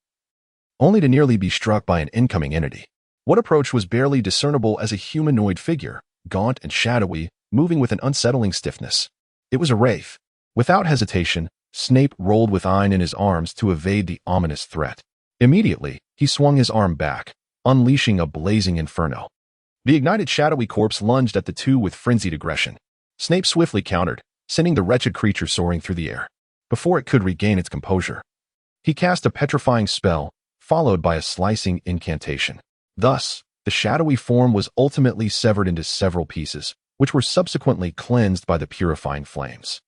only to nearly be struck by an incoming entity. What approached was barely discernible as a humanoid figure, gaunt and shadowy, moving with an unsettling stiffness. It was a wraith. Without hesitation, Snape rolled with Ain in his arms to evade the ominous threat. Immediately, he swung his arm back, unleashing a blazing inferno. The ignited shadowy corpse lunged at the two with frenzied aggression. Snape swiftly countered, sending the wretched creature soaring through the air. Before it could regain its composure, he cast a petrifying spell, followed by a slicing incantation. Thus, the shadowy form was ultimately severed into several pieces, which were subsequently cleansed by the purifying flames.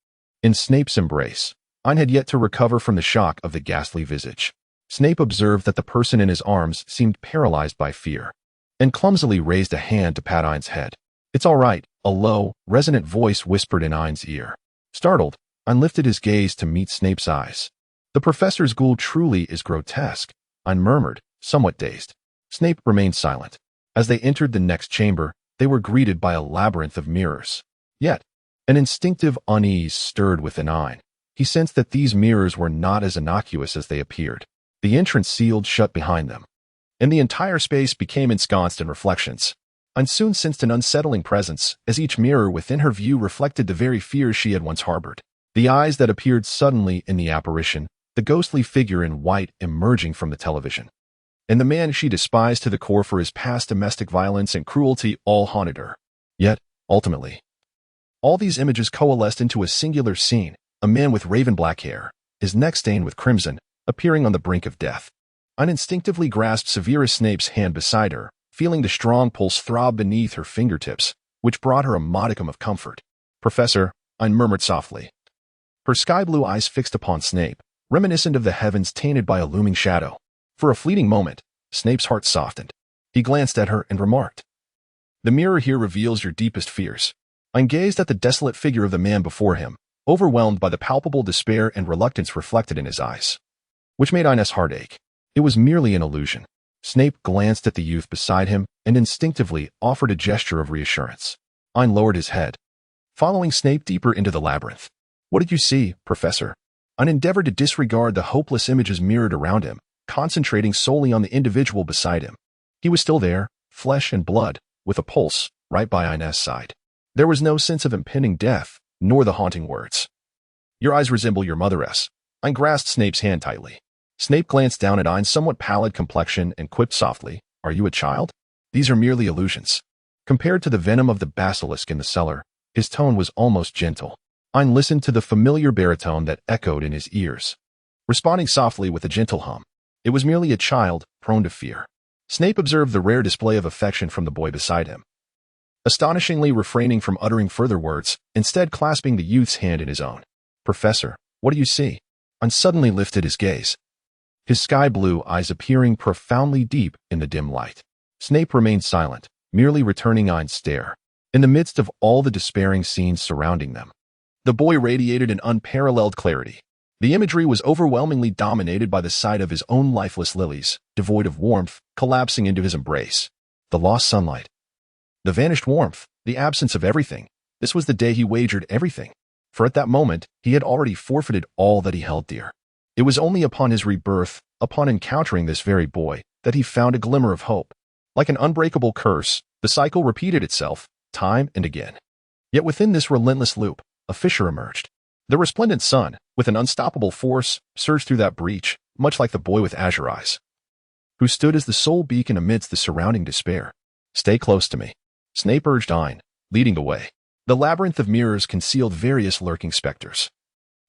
In Snape's embrace, Ain had yet to recover from the shock of the ghastly visage. Snape observed that the person in his arms seemed paralyzed by fear, and clumsily raised a hand to pat Ain's head. "It's all right," a low, resonant voice whispered in Ain's ear. Startled, Ain lifted his gaze to meet Snape's eyes. "The professor's ghoul truly is grotesque," Ain murmured, somewhat dazed. Snape remained silent. As they entered the next chamber, they were greeted by a labyrinth of mirrors. Yet, an instinctive unease stirred within Ain. He sensed that these mirrors were not as innocuous as they appeared. The entrance sealed shut behind them, and the entire space became ensconced in reflections. Ain soon sensed an unsettling presence, as each mirror within her view reflected the very fears she had once harbored. The eyes that appeared suddenly in the apparition, the ghostly figure in white emerging from the television, and the man she despised to the core for his past domestic violence and cruelty all haunted her. Yet, ultimately, all these images coalesced into a singular scene, a man with raven black hair, his neck stained with crimson, appearing on the brink of death. Ain instinctively grasped Severus Snape's hand beside her, feeling the strong pulse throb beneath her fingertips, which brought her a modicum of comfort. "Professor," Ain murmured softly, her sky-blue eyes fixed upon Snape, reminiscent of the heavens tainted by a looming shadow. For a fleeting moment, Snape's heart softened. He glanced at her and remarked, "The mirror here reveals your deepest fears." Ain gazed at the desolate figure of the man before him, overwhelmed by the palpable despair and reluctance reflected in his eyes, which made Ain's heart ache. It was merely an illusion. Snape glanced at the youth beside him and instinctively offered a gesture of reassurance. Ain lowered his head, following Snape deeper into the labyrinth. "What did you see, Professor?" Ain endeavored to disregard the hopeless images mirrored around him, concentrating solely on the individual beside him. He was still there, flesh and blood, with a pulse, right by Ain's side. There was no sense of impending death, nor the haunting words, "Your eyes resemble your mother's." Ain grasped Snape's hand tightly. Snape glanced down at Ain's somewhat pallid complexion and quipped softly, "Are you a child? These are merely illusions." Compared to the venom of the basilisk in the cellar, his tone was almost gentle. Ain listened to the familiar baritone that echoed in his ears, responding softly with a gentle hum. It was merely a child, prone to fear. Snape observed the rare display of affection from the boy beside him, astonishingly refraining from uttering further words, instead clasping the youth's hand in his own. "Professor, what do you see?" Ain suddenly lifted his gaze, his sky-blue eyes appearing profoundly deep in the dim light. Snape remained silent, merely returning Ain's stare. in the midst of all the despairing scenes surrounding them. The boy radiated an unparalleled clarity. The imagery was overwhelmingly dominated by the sight of his own lifeless lilies, devoid of warmth, collapsing into his embrace. The lost sunlight. The vanished warmth, the absence of everything. This was the day he wagered everything. For at that moment, he had already forfeited all that he held dear. It was only upon his rebirth, upon encountering this very boy, that he found a glimmer of hope. Like an unbreakable curse, the cycle repeated itself, time and again. Yet within this relentless loop, a fissure emerged. The resplendent sun, with an unstoppable force, surged through that breach, much like the boy with azure eyes, who stood as the sole beacon amidst the surrounding despair. "Stay close to me," Snape urged Ain, leading the way. The labyrinth of mirrors concealed various lurking specters.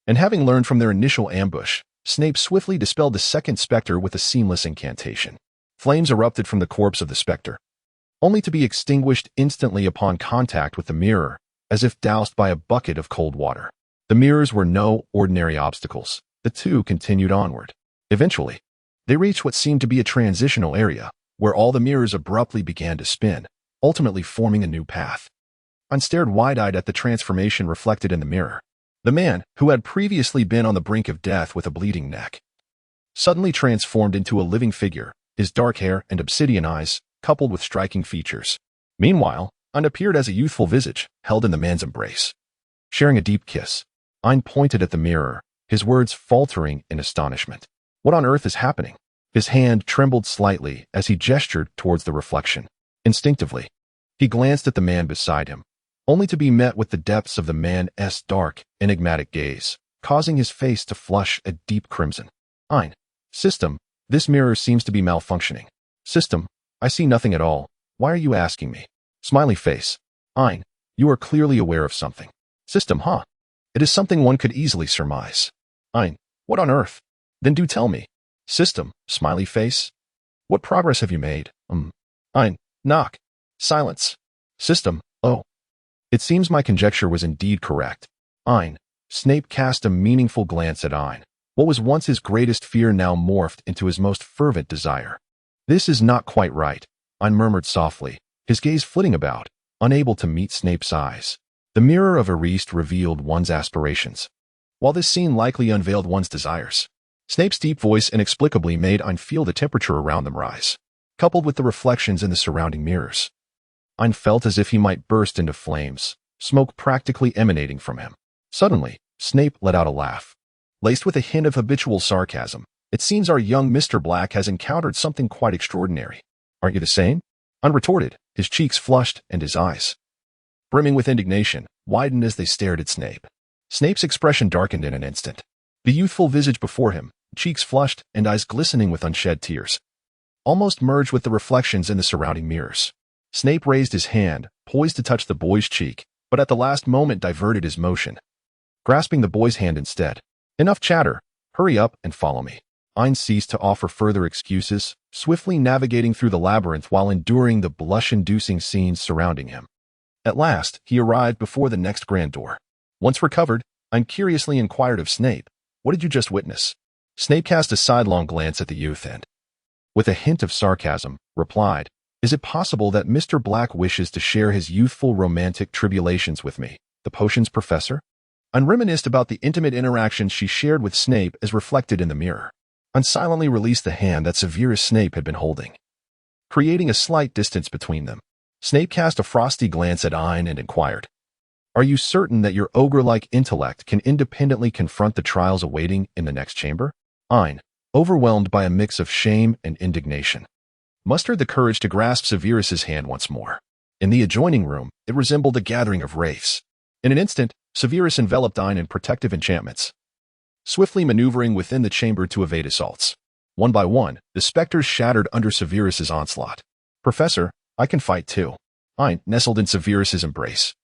And having learned from their initial ambush, Snape swiftly dispelled the second specter with a seamless incantation. Flames erupted from the corpse of the specter, only to be extinguished instantly upon contact with the mirror, as if doused by a bucket of cold water. The mirrors were no ordinary obstacles. The two continued onward. Eventually, they reached what seemed to be a transitional area, where all the mirrors abruptly began to spin, ultimately forming a new path. Ain stared wide-eyed at the transformation reflected in the mirror. The man, who had previously been on the brink of death with a bleeding neck, suddenly transformed into a living figure, his dark hair and obsidian eyes, coupled with striking features. Meanwhile, Ain appeared as a youthful visage, held in the man's embrace. Sharing a deep kiss, Ain pointed at the mirror, his words faltering in astonishment. "What on earth is happening?" His hand trembled slightly as he gestured towards the reflection. Instinctively, he glanced at the man beside him, only to be met with the depths of the man's dark, enigmatic gaze, causing his face to flush a deep crimson. "Ain, system, this mirror seems to be malfunctioning." "System, I see nothing at all. Why are you asking me?" Smiley face. "Ain, you are clearly aware of something." "System, huh? It is something one could easily surmise." "Ain, what on earth? Then do tell me." "System, smiley face. What progress have you made?" Ain, knock. Silence. "System, oh. It seems my conjecture was indeed correct." Ain. Snape cast a meaningful glance at Ain. What was once his greatest fear now morphed into his most fervent desire. "This is not quite right," Ain murmured softly, his gaze flitting about, unable to meet Snape's eyes. The mirror of Ariste revealed one's aspirations, while this scene likely unveiled one's desires. Snape's deep voice inexplicably made Ain feel the temperature around them rise, coupled with the reflections in the surrounding mirrors. Ain felt as if he might burst into flames, smoke practically emanating from him. Suddenly, Snape let out a laugh, laced with a hint of habitual sarcasm. "It seems our young Mr. Black has encountered something quite extraordinary. Aren't you the same?" Ain retorted, his cheeks flushed and his eyes, brimming with indignation, widened as they stared at Snape. Snape's expression darkened in an instant. The youthful visage before him, cheeks flushed and eyes glistening with unshed tears, almost merged with the reflections in the surrounding mirrors. Snape raised his hand, poised to touch the boy's cheek, but at the last moment diverted his motion, grasping the boy's hand instead. "Enough chatter. Hurry up and follow me." Ain ceased to offer further excuses, swiftly navigating through the labyrinth while enduring the blush-inducing scenes surrounding him. At last, he arrived before the next grand door. Once recovered, Ain curiously inquired of Snape, "What did you just witness?" Snape cast a sidelong glance at the youth and, with a hint of sarcasm, replied, "Is it possible that Mr. Black wishes to share his youthful romantic tribulations with me, the potions professor?" Ain reminisced about the intimate interactions she shared with Snape as reflected in the mirror. Ain silently released the hand that Severus Snape had been holding, creating a slight distance between them. Snape cast a frosty glance at Ain and inquired, "Are you certain that your ogre-like intellect can independently confront the trials awaiting in the next chamber?" Ain, overwhelmed by a mix of shame and indignation, mustered the courage to grasp Severus's hand once more. In the adjoining room, it resembled a gathering of wraiths. In an instant, Severus enveloped Ain in protective enchantments, swiftly maneuvering within the chamber to evade assaults. One by one, the specters shattered under Severus's onslaught. "Professor, I can fight too." Ain nestled in Severus's embrace,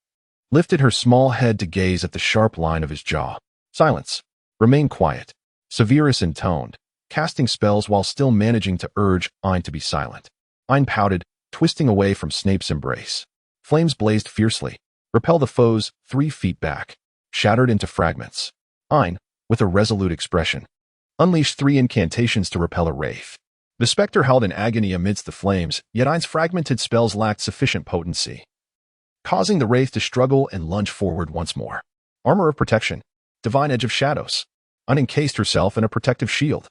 lifted her small head to gaze at the sharp line of his jaw. "Silence. Remain quiet," Severus intoned, casting spells while still managing to urge Ain to be silent. Ain pouted, twisting away from Snape's embrace. Flames blazed fiercely, repel the foes 3 feet back, shattered into fragments. Ain, with a resolute expression, unleashed 3 incantations to repel a wraith. The specter howled in agony amidst the flames, yet Ain's fragmented spells lacked sufficient potency. causing the wraith to struggle and lunge forward once more. Armor of protection, divine edge of shadows. Ain encased herself in a protective shield,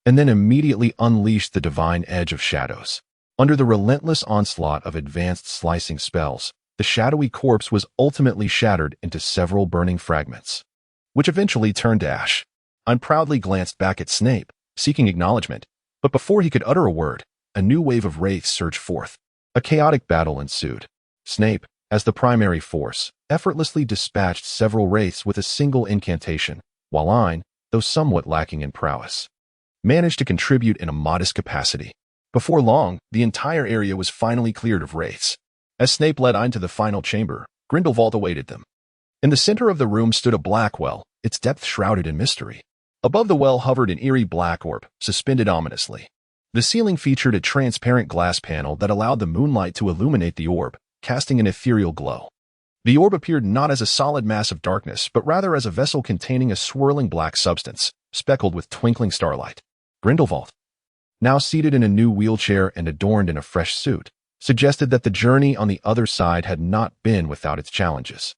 and then immediately unleashed the divine edge of shadows. Under the relentless onslaught of advanced slicing spells, the shadowy corpse was ultimately shattered into several burning fragments, which eventually turned to ash. Ain proudly glanced back at Snape, seeking acknowledgement, but before he could utter a word, a new wave of wraiths surged forth. A chaotic battle ensued. Snape, as the primary force, effortlessly dispatched several wraiths with a single incantation, while Ain, though somewhat lacking in prowess, managed to contribute in a modest capacity. Before long, the entire area was finally cleared of wraiths. As Snape led Ain to the final chamber, Grindelwald awaited them. In the center of the room stood a black well, its depth shrouded in mystery. Above the well hovered an eerie black orb, suspended ominously. The ceiling featured a transparent glass panel that allowed the moonlight to illuminate the orb, casting an ethereal glow. The orb appeared not as a solid mass of darkness, but rather as a vessel containing a swirling black substance, speckled with twinkling starlight. Grindelwald, now seated in a new wheelchair and adorned in a fresh suit, suggested that the journey on the other side had not been without its challenges.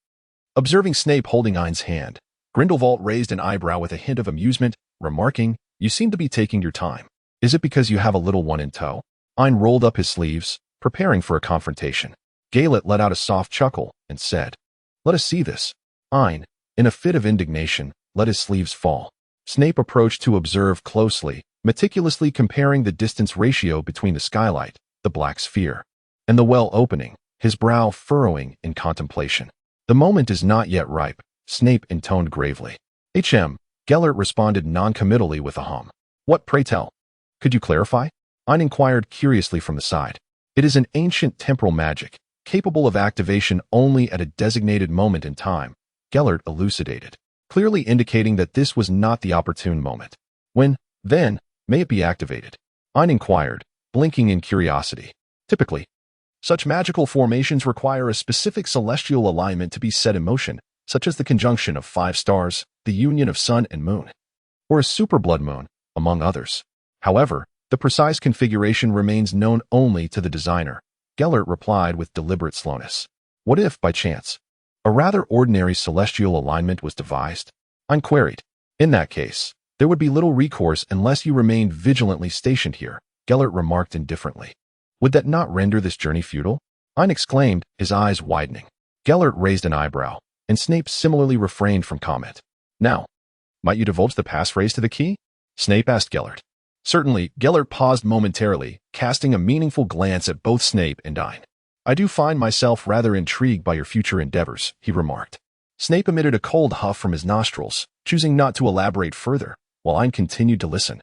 Observing Snape holding Ain's hand, Grindelwald raised an eyebrow with a hint of amusement, remarking, "You seem to be taking your time. Is it because you have a little one in tow?" Ain rolled up his sleeves, preparing for a confrontation. Gellert let out a soft chuckle and said, "Let us see this." Ain, in a fit of indignation, let his sleeves fall. Snape approached to observe closely, meticulously comparing the distance ratio between the skylight, the black sphere, and the well opening, his brow furrowing in contemplation. "The moment is not yet ripe," Snape intoned gravely. Gellert responded non-committally with a hum. "What, pray tell? Could you clarify?" Ain inquired curiously from the side. "It is an ancient temporal magic, capable of activation only at a designated moment in time," Gellert elucidated, clearly indicating that this was not the opportune moment. "When, then, may it be activated?" Ain inquired, blinking in curiosity. "Typically, such magical formations require a specific celestial alignment to be set in motion, such as the conjunction of 5 stars, the union of sun and moon, or a super blood moon, among others. However, the precise configuration remains known only to the designer," Gellert replied with deliberate slowness. "What if, by chance, a rather ordinary celestial alignment was devised?" Ain queried. "In that case, there would be little recourse unless you remained vigilantly stationed here," Gellert remarked indifferently. "Would that not render this journey futile?" Ain exclaimed, his eyes widening. Gellert raised an eyebrow, and Snape similarly refrained from comment. "Now, might you divulge the passphrase to the key?" Snape asked Gellert. "Certainly." Gellert paused momentarily, casting a meaningful glance at both Snape and Ain. "I do find myself rather intrigued by your future endeavors," he remarked. Snape emitted a cold huff from his nostrils, choosing not to elaborate further, while Ain continued to listen,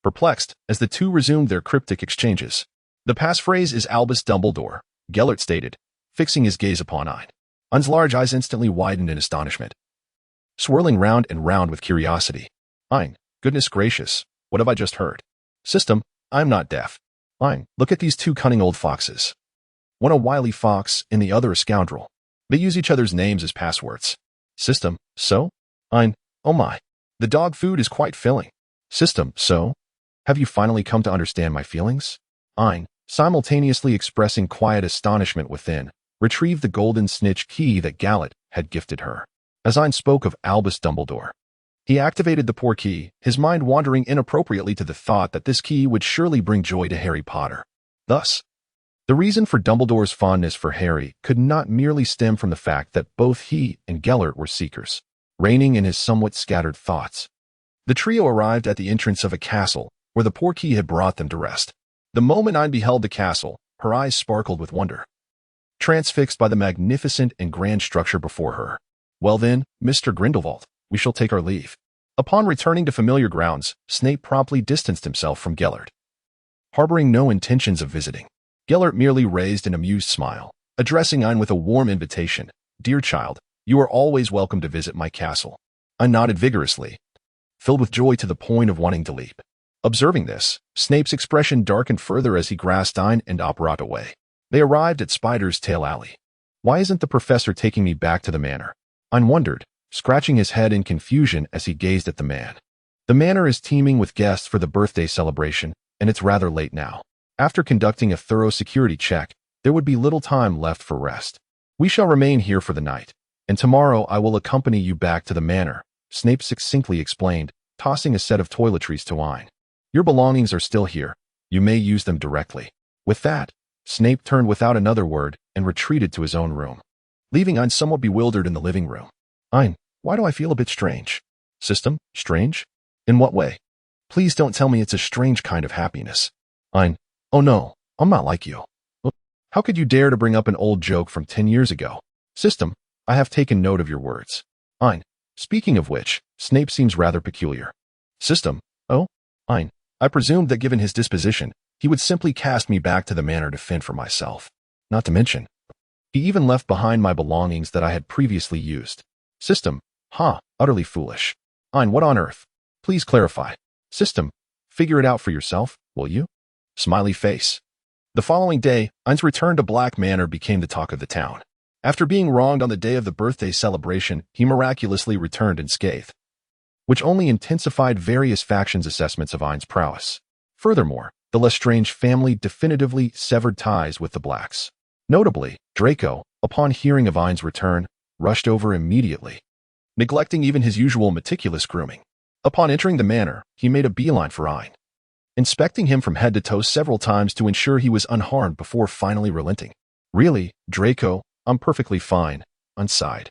perplexed, as the two resumed their cryptic exchanges. "The passphrase is Albus Dumbledore," Gellert stated, fixing his gaze upon Ain. Ain's large eyes instantly widened in astonishment, swirling round and round with curiosity. "Ain, goodness gracious, what have I just heard?" "System, I'm not deaf." "Ain, look at these two cunning old foxes. One a wily fox and the other a scoundrel. They use each other's names as passwords." "System, so?" Ain, "Oh my. The dog food is quite filling." "System, so? Have you finally come to understand my feelings?" Ain, simultaneously expressing quiet astonishment within, retrieved the golden snitch key that Gellert had gifted her. As Ain spoke of Albus Dumbledore, he activated the poor key, his mind wandering inappropriately to the thought that this key would surely bring joy to Harry Potter. Thus, the reason for Dumbledore's fondness for Harry could not merely stem from the fact that both he and Gellert were seekers, reigning in his somewhat scattered thoughts. The trio arrived at the entrance of a castle, where the poor key had brought them to rest. The moment Ain beheld the castle, her eyes sparkled with wonder, transfixed by the magnificent and grand structure before her. "Well then, Mr. Grindelwald, we shall take our leave." Upon returning to familiar grounds, Snape promptly distanced himself from Gellert, harboring no intentions of visiting. Gellert merely raised an amused smile, addressing Ain with a warm invitation. "Dear child, you are always welcome to visit my castle." Ain nodded vigorously, filled with joy to the point of wanting to leap. Observing this, Snape's expression darkened further as he grasped Ain and brought away. They arrived at Spider's Tail Alley. "Why isn't the professor taking me back to the manor?" Ain wondered, scratching his head in confusion as he gazed at the man. The manor is teeming with guests for the birthday celebration, and it's rather late now. After conducting a thorough security check, there would be little time left for rest. We shall remain here for the night, and tomorrow I will accompany you back to the manor, Snape succinctly explained, tossing a set of toiletries to Ain. Your belongings are still here. You may use them directly. With that, Snape turned without another word and retreated to his own room, leaving Ain somewhat bewildered in the living room. Ain, why do I feel a bit strange? System, strange? In what way? Please don't tell me it's a strange kind of happiness. Ain, oh no, I'm not like you. How could you dare to bring up an old joke from 10 years ago? System, I have taken note of your words. Ain, speaking of which, Snape seems rather peculiar. System, oh? Ain, I presumed that given his disposition, he would simply cast me back to the manor to fend for myself. Not to mention, he even left behind my belongings that I had previously used. System, utterly foolish. Ain, what on earth? Please clarify. System, figure it out for yourself, will you? Smiley face. The following day, Ain's return to Black Manor became the talk of the town. After being wronged on the day of the birthday celebration, he miraculously returned unscathed, which only intensified various factions' assessments of Ain's prowess. Furthermore, the Lestrange family definitively severed ties with the Blacks. Notably, Draco, upon hearing of Ain's return, rushed over immediately, neglecting even his usual meticulous grooming. Upon entering the manor, he made a beeline for Ain, inspecting him from head to toe several times to ensure he was unharmed before finally relenting. Really, Draco, I'm perfectly fine, Ain sighed.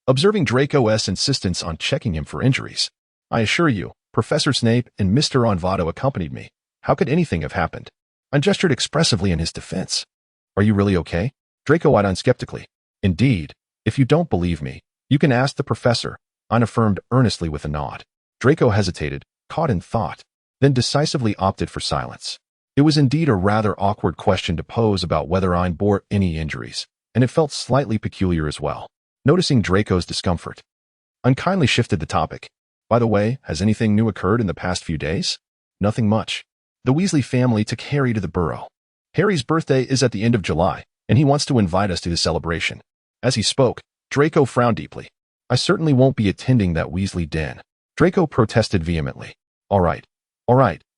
Observing Draco's insistence on checking him for injuries, I assure you, Professor Snape and Mr. Onvato accompanied me. How could anything have happened? Ain gestured expressively in his defense. Are you really okay? Draco eyed Ain skeptically. Indeed, if you don't believe me, you can ask the professor, Ain affirmed earnestly with a nod. Draco hesitated, caught in thought, then decisively opted for silence. It was indeed a rather awkward question to pose about whether Ain bore any injuries, and it felt slightly peculiar as well. Noticing Draco's discomfort, Ain kindly shifted the topic. By the way, has anything new occurred in the past few days? Nothing much. The Weasley family took Harry to the Burrow. Harry's birthday is at the end of July, and he wants to invite us to his celebration. As he spoke, Draco frowned deeply. I certainly won't be attending that Weasley den. Draco protested vehemently. All right,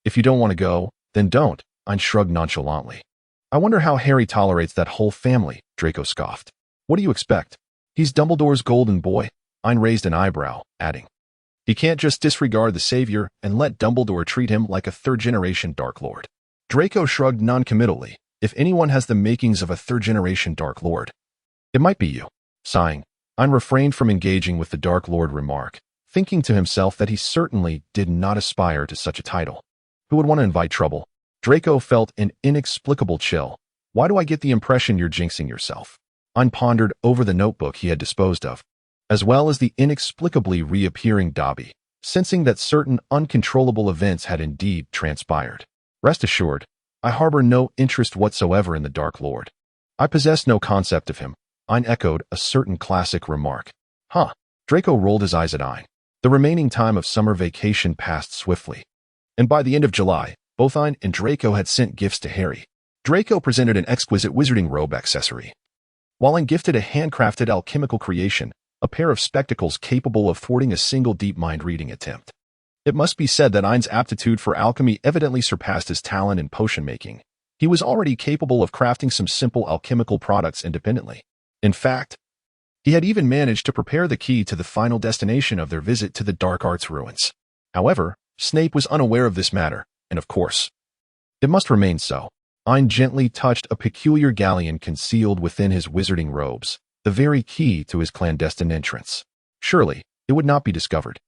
if you don't want to go, then don't, Ain shrugged nonchalantly. I wonder how Harry tolerates that whole family, Draco scoffed. What do you expect? He's Dumbledore's golden boy. Ain raised an eyebrow, adding, he can't just disregard the savior and let Dumbledore treat him like a third-generation Dark Lord. Draco shrugged noncommittally. If anyone has the makings of a third-generation Dark Lord, it might be you. Sighing, Ain refrained from engaging with the Dark Lord remark, thinking to himself that he certainly did not aspire to such a title. Who would want to invite trouble? Draco felt an inexplicable chill. Why do I get the impression you're jinxing yourself? Ain pondered over the notebook he had disposed of, as well as the inexplicably reappearing Dobby, sensing that certain uncontrollable events had indeed transpired. Rest assured, I harbor no interest whatsoever in the Dark Lord. I possess no concept of him. Ain echoed a certain classic remark. Draco rolled his eyes at Ain. The remaining time of summer vacation passed swiftly, and by the end of July, both Ain and Draco had sent gifts to Harry. Draco presented an exquisite wizarding robe accessory, while Ain gifted a handcrafted alchemical creation, a pair of spectacles capable of thwarting a single deep mind-reading attempt. It must be said that Ain's aptitude for alchemy evidently surpassed his talent in potion-making. He was already capable of crafting some simple alchemical products independently. In fact, he had even managed to prepare the key to the final destination of their visit to the Dark Arts ruins. However, Snape was unaware of this matter, and of course, it must remain so. Ain gently touched a peculiar galleon concealed within his wizarding robes, the very key to his clandestine entrance. Surely, it would not be discovered.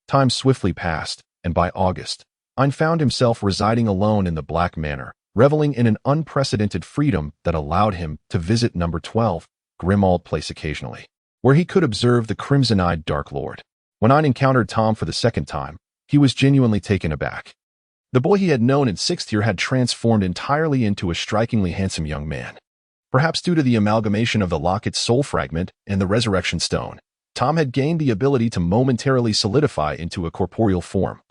Time swiftly passed, and by August, Ain found himself residing alone in the Black Manor, reveling in an unprecedented freedom that allowed him to visit number 12, Grimmauld Place occasionally, where he could observe the crimson-eyed Dark Lord. When Ain encountered Tom for the second time, he was genuinely taken aback. The boy he had known in 6th year had transformed entirely into a strikingly handsome young man. Perhaps due to the amalgamation of the locket's soul fragment and the resurrection stone, Tom had gained the ability to momentarily solidify into a corporeal form,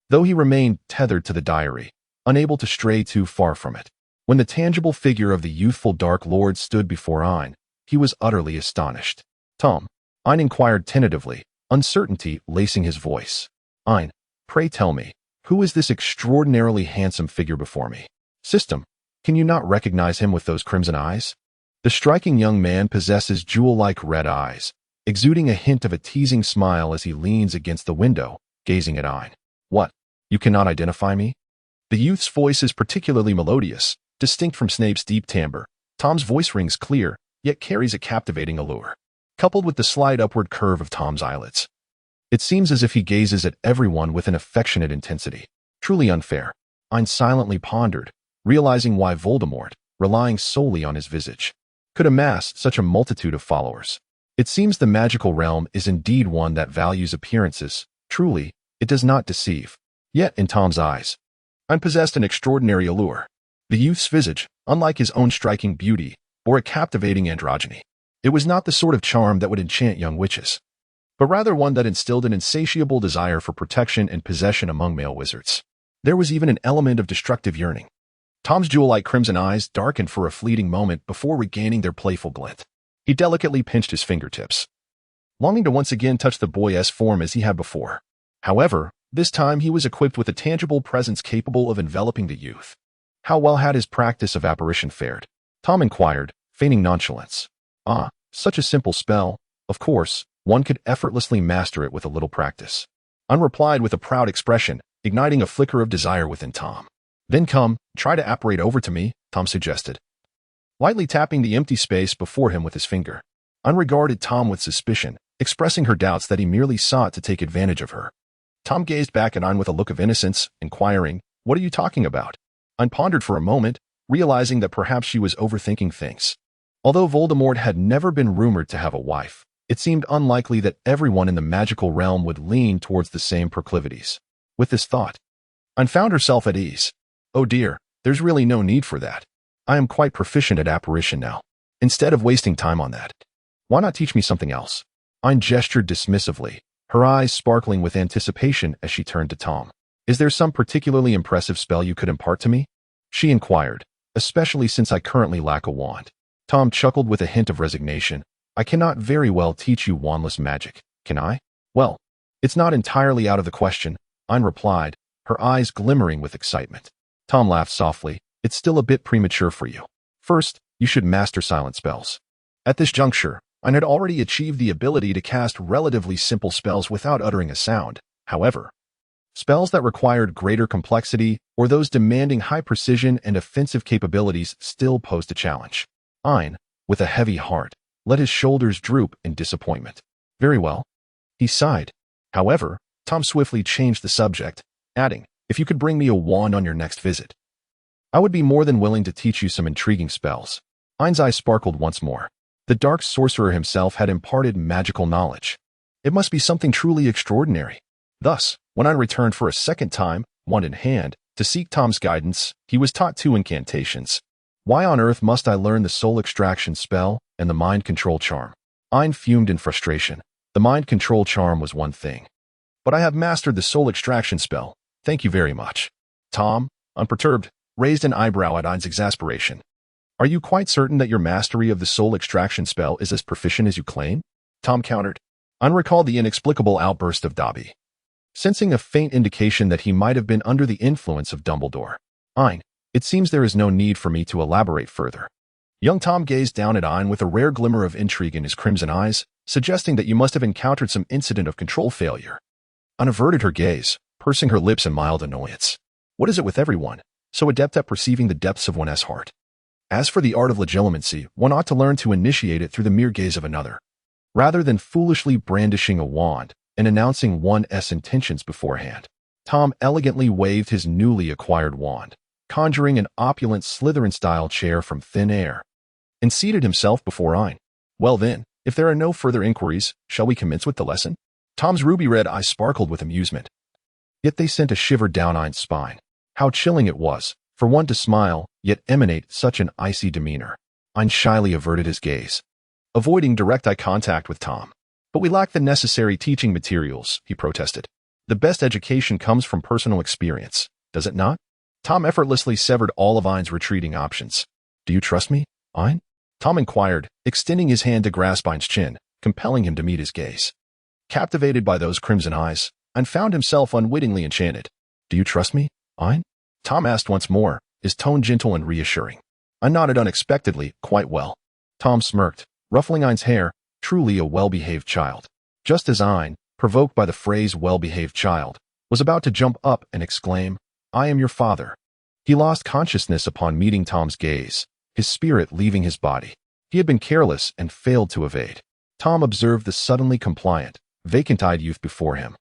though he remained tethered to the diary, unable to stray too far from it. When the tangible figure of the youthful Dark Lord stood before Ain, he was utterly astonished. Tom, Ain inquired tentatively, uncertainty lacing his voice. Ain, pray tell me, who is this extraordinarily handsome figure before me? System, can you not recognize him with those crimson eyes? The striking young man possesses jewel-like red eyes, exuding a hint of a teasing smile as he leans against the window, gazing at Ain. What? You cannot identify me? The youth's voice is particularly melodious, distinct from Snape's deep timbre. Tom's voice rings clear, yet carries a captivating allure, coupled with the slight upward curve of Tom's eyelids. It seems as if he gazes at everyone with an affectionate intensity. Truly unfair. Ain silently pondered, realizing why Voldemort, relying solely on his visage, could amass such a multitude of followers. It seems the magical realm is indeed one that values appearances. Truly, it does not deceive. Yet, in Tom's eyes, Ain possessed an extraordinary allure. The youth's visage, unlike his own striking beauty, bore a captivating androgyny. It was not the sort of charm that would enchant young witches, but rather one that instilled an insatiable desire for protection and possession among male wizards. There was even an element of destructive yearning. Tom's jewel-like crimson eyes darkened for a fleeting moment before regaining their playful glint. He delicately pinched his fingertips, longing to once again touch the boy's form as he had before. However, this time he was equipped with a tangible presence capable of enveloping the youth. How well had his practice of apparition fared? Tom inquired, feigning nonchalance. Such a simple spell. Of course, one could effortlessly master it with a little practice. Ain replied with a proud expression, igniting a flicker of desire within Tom. Then come, try to apparate over to me, Tom suggested, lightly tapping the empty space before him with his finger. Ain regarded Tom with suspicion, expressing her doubts that he merely sought to take advantage of her. Tom gazed back at Ain with a look of innocence, inquiring, "What are you talking about?" Ain pondered for a moment, realizing that perhaps she was overthinking things. Although Voldemort had never been rumored to have a wife, it seemed unlikely that everyone in the magical realm would lean towards the same proclivities. With this thought, Ain found herself at ease. Oh dear, there's really no need for that. I am quite proficient at apparition now. Instead of wasting time on that, why not teach me something else? Ain gestured dismissively, her eyes sparkling with anticipation as she turned to Tom. Is there some particularly impressive spell you could impart to me? She inquired, especially since I currently lack a wand. Tom chuckled with a hint of resignation. I cannot very well teach you wandless magic, can I? Well, it's not entirely out of the question, Ain replied, her eyes glimmering with excitement. Tom laughed softly. It's still a bit premature for you. First, you should master silent spells. At this juncture, Ain had already achieved the ability to cast relatively simple spells without uttering a sound. However, spells that required greater complexity or those demanding high precision and offensive capabilities still posed a challenge. Ain, with a heavy heart, let his shoulders droop in disappointment. Very well. He sighed. However, Tom swiftly changed the subject, adding, if you could bring me a wand on your next visit, I would be more than willing to teach you some intriguing spells. Ain's eyes sparkled once more. The dark sorcerer himself had imparted magical knowledge. It must be something truly extraordinary. Thus, when Ain returned for a second time, wand in hand, to seek Tom's guidance, he was taught 2 incantations. Why on earth must I learn the soul extraction spell and the mind control charm? Ain fumed in frustration. The mind control charm was one thing, but I have mastered the soul extraction spell. Thank you very much. Tom, unperturbed, raised an eyebrow at Ain's exasperation. Are you quite certain that your mastery of the soul extraction spell is as proficient as you claim? Tom countered. Ain recalled the inexplicable outburst of Dobby, sensing a faint indication that he might have been under the influence of Dumbledore. Ain, it seems there is no need for me to elaborate further. Young Tom gazed down at Ain with a rare glimmer of intrigue in his crimson eyes, suggesting that you must have encountered some incident of control failure. Ain averted her gaze, pursing her lips in mild annoyance. What is it with everyone, so adept at perceiving the depths of one's heart? As for the art of legilimency, one ought to learn to initiate it through the mere gaze of another, rather than foolishly brandishing a wand and announcing one's intentions beforehand. Tom elegantly waved his newly acquired wand, conjuring an opulent Slytherin-style chair from thin air, and seated himself before Ain. Well then, if there are no further inquiries, shall we commence with the lesson? Tom's ruby-red eyes sparkled with amusement, yet they sent a shiver down Ain's spine. How chilling it was for one to smile, yet emanate such an icy demeanor. Ain shyly averted his gaze, avoiding direct eye contact with Tom. But we lack the necessary teaching materials, he protested. The best education comes from personal experience, does it not? Tom effortlessly severed all of Ain's retreating options. Do you trust me, Ain? Tom inquired, extending his hand to grasp Ain's chin, compelling him to meet his gaze. Captivated by those crimson eyes, Ain found himself unwittingly enchanted. Do you trust me, Ain? Tom asked once more, his tone gentle and reassuring. Ain nodded unexpectedly, quite well. Tom smirked, ruffling Ain's hair, truly a well-behaved child. Just as Ain, provoked by the phrase well-behaved child, was about to jump up and exclaim, "I am your father," he lost consciousness upon meeting Tom's gaze, his spirit leaving his body. He had been careless and failed to evade. Tom observed the suddenly compliant, vacant-eyed youth before him,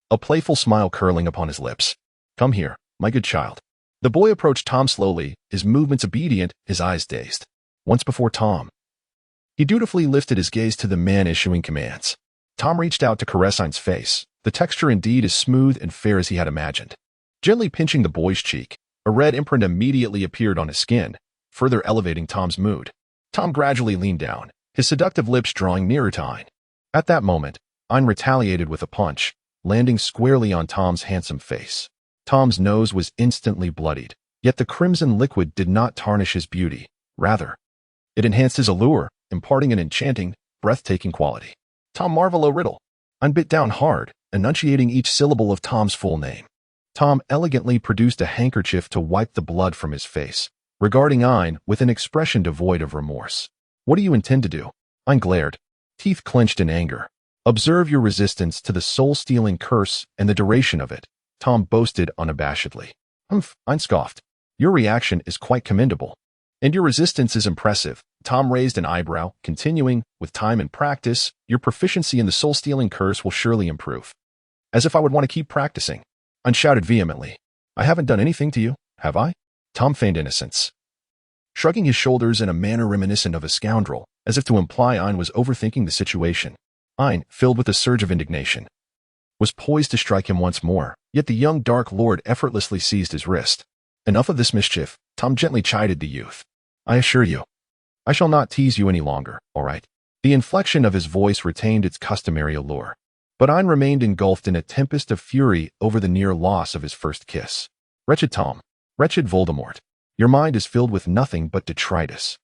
a playful smile curling upon his lips. "Come here, my good child." The boy approached Tom slowly, his movements obedient, his eyes dazed. Once before Tom, he dutifully lifted his gaze to the man issuing commands. Tom reached out to caress Ain's face, the texture indeed as smooth and fair as he had imagined. Gently pinching the boy's cheek, a red imprint immediately appeared on his skin, further elevating Tom's mood. Tom gradually leaned down, his seductive lips drawing nearer to Ain. At that moment, Ain retaliated with a punch, landing squarely on Tom's handsome face. Tom's nose was instantly bloodied, yet the crimson liquid did not tarnish his beauty. Rather, it enhanced his allure, imparting an enchanting, breathtaking quality. Tom Marvolo Riddle. Ain bit down hard, enunciating each syllable of Tom's full name. Tom elegantly produced a handkerchief to wipe the blood from his face, regarding Ain with an expression devoid of remorse. "What do you intend to do?" Ain glared, teeth clenched in anger. "Observe your resistance to the soul-stealing curse and the duration of it," Tom boasted unabashedly. "Humph," Ain scoffed. "Your reaction is quite commendable. And your resistance is impressive." Tom raised an eyebrow, continuing, "With time and practice, your proficiency in the soul-stealing curse will surely improve." "As if I would want to keep practicing," Ain shouted vehemently. "I haven't done anything to you, have I?" Tom feigned innocence, shrugging his shoulders in a manner reminiscent of a scoundrel, as if to imply Ain was overthinking the situation. Ain, filled with a surge of indignation, was poised to strike him once more, yet the young Dark Lord effortlessly seized his wrist. "Enough of this mischief," Tom gently chided the youth. "I assure you, I shall not tease you any longer, all right?" The inflection of his voice retained its customary allure, but Ain remained engulfed in a tempest of fury over the near loss of his first kiss. "Wretched Tom, wretched Voldemort, your mind is filled with nothing but detritus."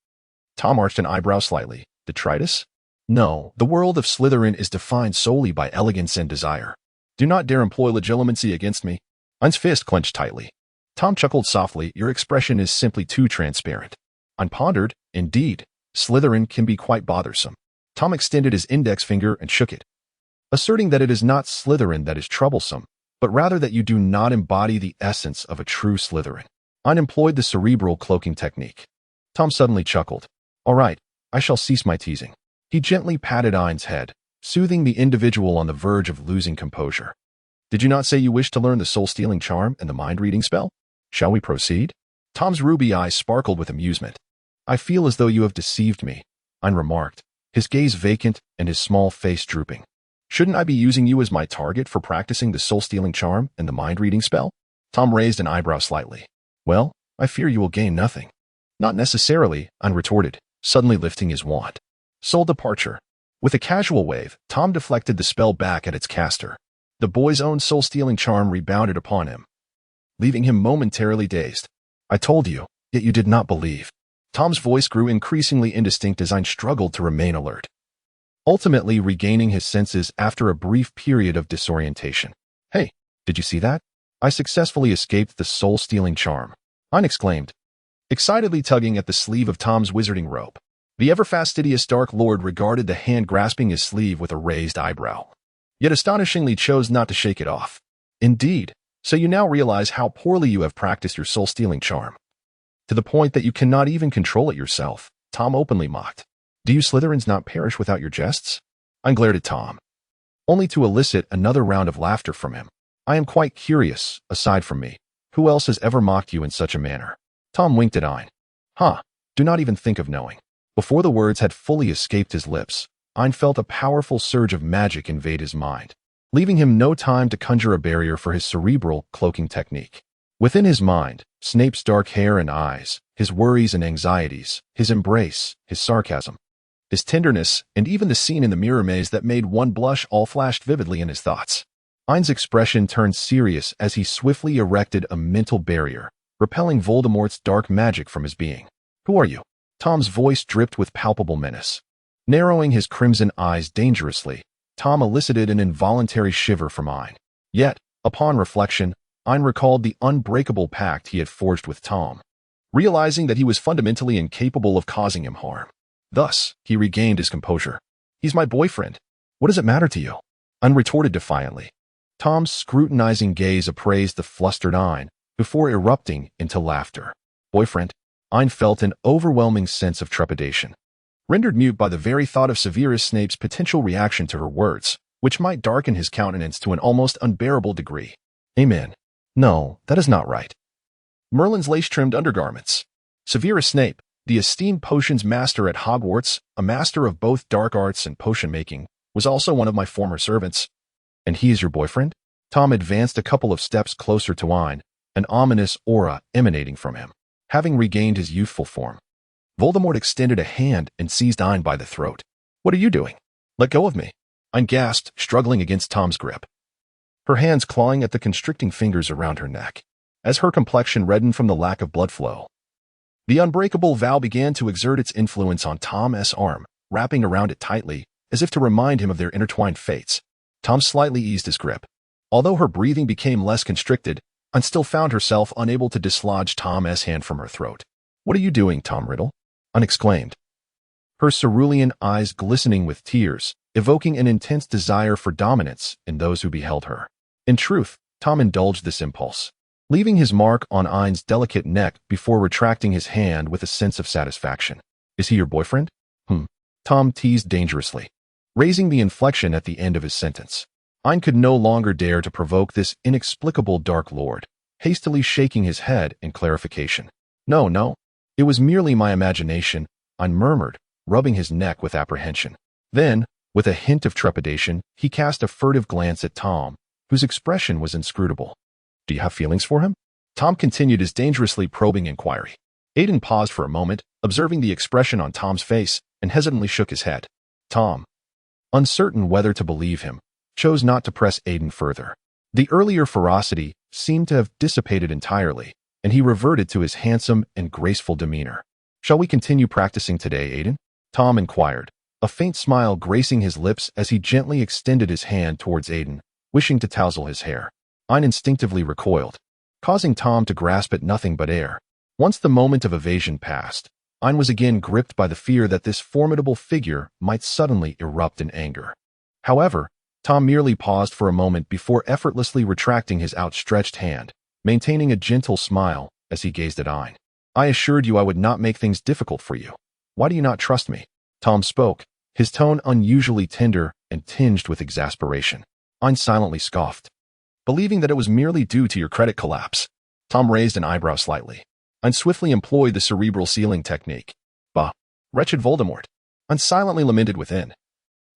Tom arched an eyebrow slightly. "Detritus? No, the world of Slytherin is defined solely by elegance and desire. Do not dare employ legitimacy against me." Ain's fist clenched tightly. Tom chuckled softly. "Your expression is simply too transparent." Ain pondered. "Indeed, Slytherin can be quite bothersome." Tom extended his index finger and shook it, asserting that it is not Slytherin that is troublesome, but rather that you do not embody the essence of a true Slytherin. Ain employed the cerebral cloaking technique. Tom suddenly chuckled. "All right, I shall cease my teasing." He gently patted Ain's head, soothing the individual on the verge of losing composure. "Did you not say you wished to learn the soul-stealing charm and the mind-reading spell? Shall we proceed?" Tom's ruby eyes sparkled with amusement. "I feel as though you have deceived me," Ain remarked, his gaze vacant and his small face drooping. "Shouldn't I be using you as my target for practicing the soul-stealing charm and the mind-reading spell?" Tom raised an eyebrow slightly. "Well, I fear you will gain nothing." "Not necessarily," Ain retorted, suddenly lifting his wand. "Soul departure." With a casual wave, Tom deflected the spell back at its caster. The boy's own soul-stealing charm rebounded upon him, leaving him momentarily dazed. "I told you, yet you did not believe." Tom's voice grew increasingly indistinct as Ain struggled to remain alert, ultimately regaining his senses after a brief period of disorientation. "Hey, did you see that? I successfully escaped the soul-stealing charm," Ain exclaimed, excitedly tugging at the sleeve of Tom's wizarding robe. The ever-fastidious Dark Lord regarded the hand grasping his sleeve with a raised eyebrow, yet astonishingly chose not to shake it off. "Indeed, so you now realize how poorly you have practiced your soul-stealing charm, to the point that you cannot even control it yourself," Tom openly mocked. "Do you Slytherins not perish without your jests?" Ain glared at Tom, only to elicit another round of laughter from him. "I am quite curious, aside from me, who else has ever mocked you in such a manner?" Tom winked at Ain. "Huh, do not even think of knowing." Before the words had fully escaped his lips, Ain felt a powerful surge of magic invade his mind, leaving him no time to conjure a barrier for his cerebral cloaking technique. Within his mind, Snape's dark hair and eyes, his worries and anxieties, his embrace, his sarcasm, his tenderness, and even the scene in the mirror maze that made one blush all flashed vividly in his thoughts. Ain's expression turned serious as he swiftly erected a mental barrier, repelling Voldemort's dark magic from his being. "Who are you?" Tom's voice dripped with palpable menace. Narrowing his crimson eyes dangerously, Tom elicited an involuntary shiver from Ain. Yet, upon reflection, Ain recalled the unbreakable pact he had forged with Tom, realizing that he was fundamentally incapable of causing him harm. Thus, he regained his composure. He's my boyfriend. What does it matter to you? Ain retorted defiantly. Tom's scrutinizing gaze appraised the flustered Ain before erupting into laughter. Boyfriend? Ain felt an overwhelming sense of trepidation, rendered mute by the very thought of Severus Snape's potential reaction to her words, which might darken his countenance to an almost unbearable degree. Amen. No, that is not right. Merlin's lace-trimmed undergarments. Severus Snape, the esteemed potions master at Hogwarts, a master of both dark arts and potion-making, was also one of my former servants. And he is your boyfriend? Tom advanced a couple of steps closer to Ain, an ominous aura emanating from him, having regained his youthful form. Voldemort extended a hand and seized Ain by the throat. What are you doing? Let go of me. Ain gasped, struggling against Tom's grip, her hands clawing at the constricting fingers around her neck, as her complexion reddened from the lack of blood flow. The unbreakable vow began to exert its influence on Tom's arm, wrapping around it tightly, as if to remind him of their intertwined fates. Tom slightly eased his grip. Although her breathing became less constricted, Ain still found herself unable to dislodge Tom's hand from her throat. What are you doing, Tom Riddle? Ain exclaimed, her cerulean eyes glistening with tears, evoking an intense desire for dominance in those who beheld her. In truth, Tom indulged this impulse, leaving his mark on Ain's delicate neck before retracting his hand with a sense of satisfaction. Is he your boyfriend? Tom teased dangerously, raising the inflection at the end of his sentence. Ain could no longer dare to provoke this inexplicable Dark Lord, hastily shaking his head in clarification. No, it was merely my imagination, Ain murmured, rubbing his neck with apprehension. Then, with a hint of trepidation, he cast a furtive glance at Tom, whose expression was inscrutable. Do you have feelings for him? Tom continued his dangerously probing inquiry. Aiden paused for a moment, observing the expression on Tom's face, and hesitantly shook his head. Tom, uncertain whether to believe him, chose not to press Aiden further. The earlier ferocity seemed to have dissipated entirely, and he reverted to his handsome and graceful demeanor. Shall we continue practicing today, Aiden? Tom inquired, a faint smile gracing his lips as he gently extended his hand towards Aiden, wishing to tousle his hair. Ain instinctively recoiled, causing Tom to grasp at nothing but air. Once the moment of evasion passed, Ain was again gripped by the fear that this formidable figure might suddenly erupt in anger. However, Tom merely paused for a moment before effortlessly retracting his outstretched hand, maintaining a gentle smile as he gazed at Ain. I assured you I would not make things difficult for you. Why do you not trust me? Tom spoke, his tone unusually tender and tinged with exasperation. Ain silently scoffed, believing that it was merely due to your credit collapse. Tom raised an eyebrow slightly. Ain swiftly employed the cerebral sealing technique. Bah, wretched Voldemort. Ain silently lamented within,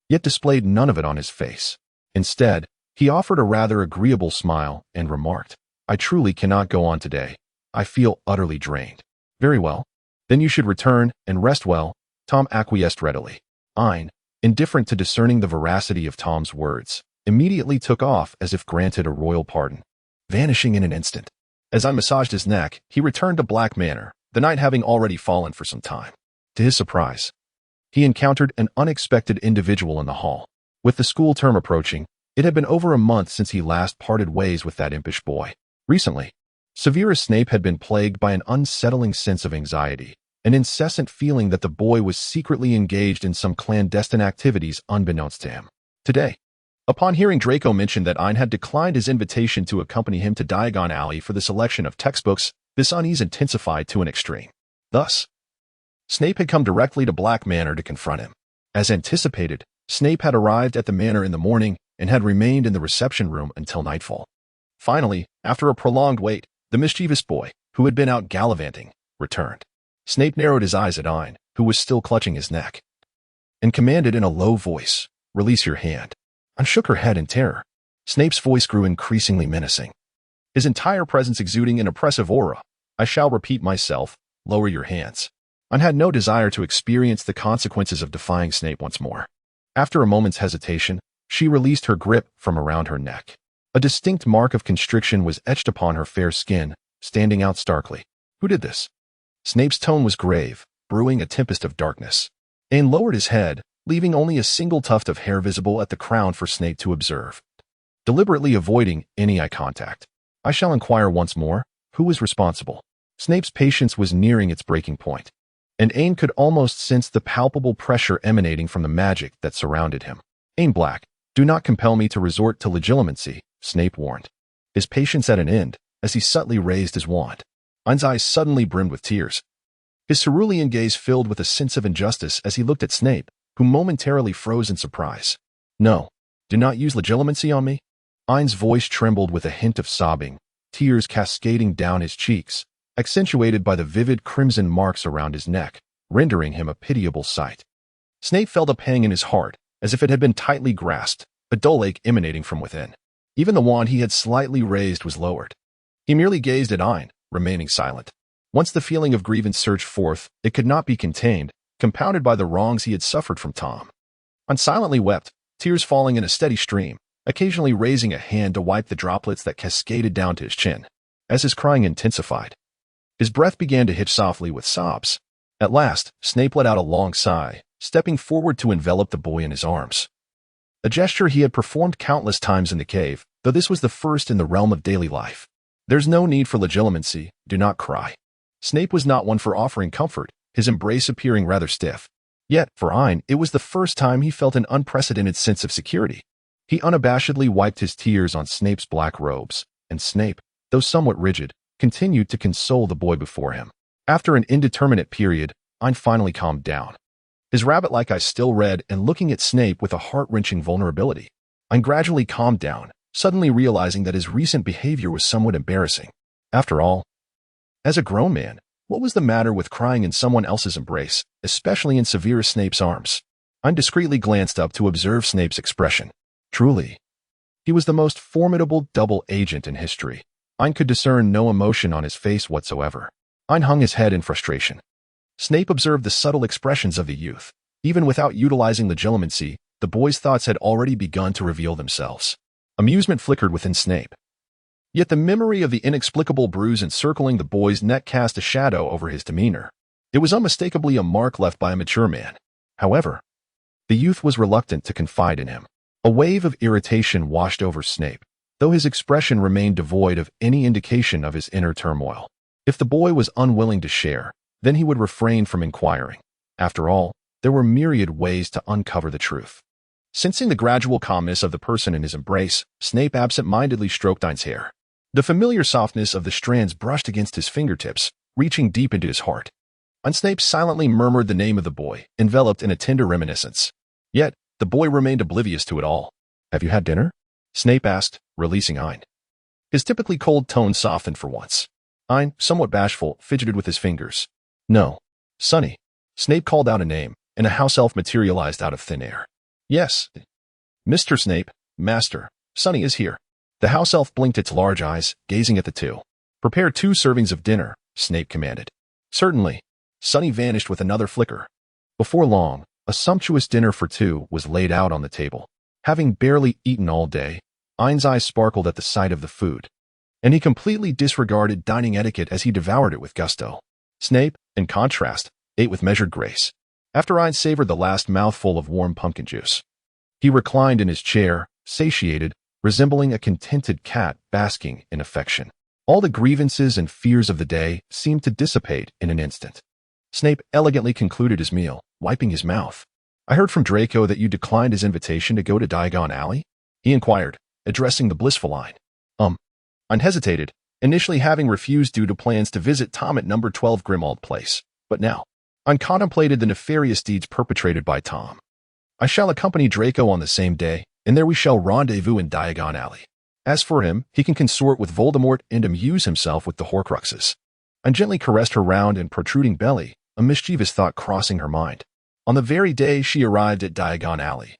yet displayed none of it on his face. Instead, he offered a rather agreeable smile and remarked, I truly cannot go on today. I feel utterly drained. Very well. Then you should return and rest well. Tom acquiesced readily. Ain, indifferent to discerning the veracity of Tom's words, immediately took off as if granted a royal pardon, vanishing in an instant. As Ain massaged his neck, he returned to Black Manor, the night having already fallen for some time. To his surprise, he encountered an unexpected individual in the hall. With the school term approaching, it had been over a month since he last parted ways with that impish boy. Recently, Severus Snape had been plagued by an unsettling sense of anxiety, an incessant feeling that the boy was secretly engaged in some clandestine activities unbeknownst to him. Today, upon hearing Draco mention that Ain had declined his invitation to accompany him to Diagon Alley for the selection of textbooks, this unease intensified to an extreme. Thus, Snape had come directly to Black Manor to confront him. As anticipated, Snape had arrived at the manor in the morning and had remained in the reception room until nightfall. Finally, after a prolonged wait, the mischievous boy, who had been out gallivanting, returned. Snape narrowed his eyes at Ain, who was still clutching his neck, and commanded in a low voice, Release your hand. Ain shook her head in terror. Snape's voice grew increasingly menacing, his entire presence exuding an oppressive aura. I shall repeat myself, lower your hands. Ain had no desire to experience the consequences of defying Snape once more. After a moment's hesitation, she released her grip from around her neck. A distinct mark of constriction was etched upon her fair skin, standing out starkly. Who did this? Snape's tone was grave, brewing a tempest of darkness. Ain lowered his head, leaving only a single tuft of hair visible at the crown for Snape to observe, deliberately avoiding any eye contact. I shall inquire once more, who was responsible? Snape's patience was nearing its breaking point. and Ain could almost sense the palpable pressure emanating from the magic that surrounded him. Ain Black, do not compel me to resort to legilimency, Snape warned, his patience at an end as he subtly raised his wand. Ain's eyes suddenly brimmed with tears. His cerulean gaze filled with a sense of injustice as he looked at Snape, who momentarily froze in surprise. No, do not use legilimency on me. Ain's voice trembled with a hint of sobbing, tears cascading down his cheeks, accentuated by the vivid crimson marks around his neck, rendering him a pitiable sight. Snape felt a pang in his heart, as if it had been tightly grasped, a dull ache emanating from within. Even the wand he had slightly raised was lowered. He merely gazed at Ain, remaining silent. Once the feeling of grievance surged forth, it could not be contained, compounded by the wrongs he had suffered from Tom. Ain silently wept, tears falling in a steady stream, occasionally raising a hand to wipe the droplets that cascaded down to his chin. As his crying intensified, his breath began to hitch softly with sobs. At last, Snape let out a long sigh, stepping forward to envelop the boy in his arms. A gesture he had performed countless times in the cave, though this was the first in the realm of daily life. There's no need for legilimency, do not cry. Snape was not one for offering comfort, his embrace appearing rather stiff. Yet, for Ain, it was the first time he felt an unprecedented sense of security. He unabashedly wiped his tears on Snape's black robes, and Snape, though somewhat rigid, continued to console the boy before him. After an indeterminate period, Ain finally calmed down. His rabbit-like eyes still red and looking at Snape with a heart-wrenching vulnerability. Ain gradually calmed down, suddenly realizing that his recent behavior was somewhat embarrassing. After all, as a grown man, what was the matter with crying in someone else's embrace, especially in Severus Snape's arms? Ain discreetly glanced up to observe Snape's expression. Truly, he was the most formidable double agent in history. Ain could discern no emotion on his face whatsoever. Ain hung his head in frustration. Snape observed the subtle expressions of the youth. Even without utilizing legilimency, the boy's thoughts had already begun to reveal themselves. Amusement flickered within Snape. Yet the memory of the inexplicable bruise encircling the boy's neck cast a shadow over his demeanor. It was unmistakably a mark left by a mature man. However, the youth was reluctant to confide in him. A wave of irritation washed over Snape, though his expression remained devoid of any indication of his inner turmoil. If the boy was unwilling to share, then he would refrain from inquiring. After all, there were myriad ways to uncover the truth. Sensing the gradual calmness of the person in his embrace, Snape absent-mindedly stroked Ain's hair. The familiar softness of the strands brushed against his fingertips, reaching deep into his heart. And Snape silently murmured the name of the boy, enveloped in a tender reminiscence. Yet, the boy remained oblivious to it all. Have you had dinner? Snape asked, releasing Ain. His typically cold tone softened for once. Ain, somewhat bashful, fidgeted with his fingers. No. Sonny. Snape called out a name, and a house elf materialized out of thin air. Yes. Mr. Snape, Master, Sonny is here. The house elf blinked its large eyes, gazing at the two. Prepare 2 servings of dinner, Snape commanded. Certainly. Sonny vanished with another flicker. Before long, a sumptuous dinner for 2 was laid out on the table. Having barely eaten all day, Ain's eyes sparkled at the sight of the food, and he completely disregarded dining etiquette as he devoured it with gusto. Snape, in contrast, ate with measured grace. After Ain savored the last mouthful of warm pumpkin juice, he reclined in his chair, satiated, resembling a contented cat basking in affection. All the grievances and fears of the day seemed to dissipate in an instant. Snape elegantly concluded his meal, wiping his mouth. I heard from Draco that you declined his invitation to go to Diagon Alley? He inquired, addressing the blissful Ain. Ain hesitated, initially having refused due to plans to visit Tom at number 12 Grimmauld Place. But now, Ain contemplated the nefarious deeds perpetrated by Tom. I shall accompany Draco on the same day, and there we shall rendezvous in Diagon Alley. As for him, he can consort with Voldemort and amuse himself with the Horcruxes. Ain gently caressed her round and protruding belly, a mischievous thought crossing her mind. On the very day she arrived at Diagon Alley,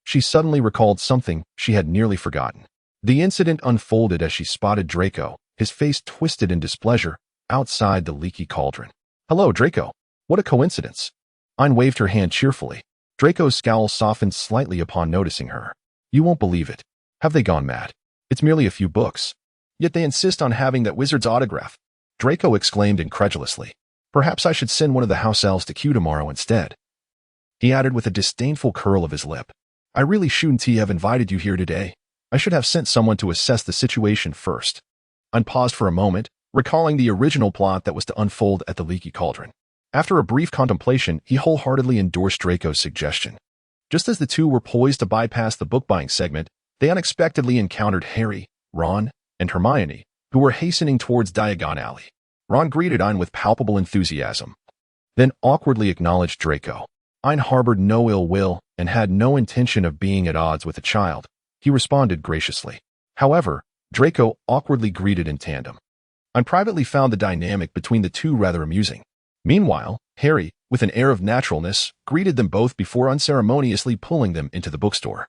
she suddenly recalled something she had nearly forgotten. The incident unfolded as she spotted Draco, his face twisted in displeasure, outside the leaky cauldron. Hello, Draco. What a coincidence. Ain waved her hand cheerfully. Draco's scowl softened slightly upon noticing her. You won't believe it. Have they gone mad? It's merely a few books. Yet they insist on having that wizard's autograph. Draco exclaimed incredulously. Perhaps I should send one of the house elves to Q tomorrow instead. He added with a disdainful curl of his lip. I really shouldn't have invited you here today. I should have sent someone to assess the situation first. Ain paused for a moment, recalling the original plot that was to unfold at the leaky cauldron. After a brief contemplation, he wholeheartedly endorsed Draco's suggestion. Just as the two were poised to bypass the book-buying segment, they unexpectedly encountered Harry, Ron, and Hermione, who were hastening towards Diagon Alley. Ron greeted Ain with palpable enthusiasm, then awkwardly acknowledged Draco. Ain harbored no ill will and had no intention of being at odds with the child. He responded graciously. However, Draco awkwardly greeted in tandem. Ain privately found the dynamic between the two rather amusing. Meanwhile, Harry, with an air of naturalness, greeted them both before unceremoniously pulling them into the bookstore,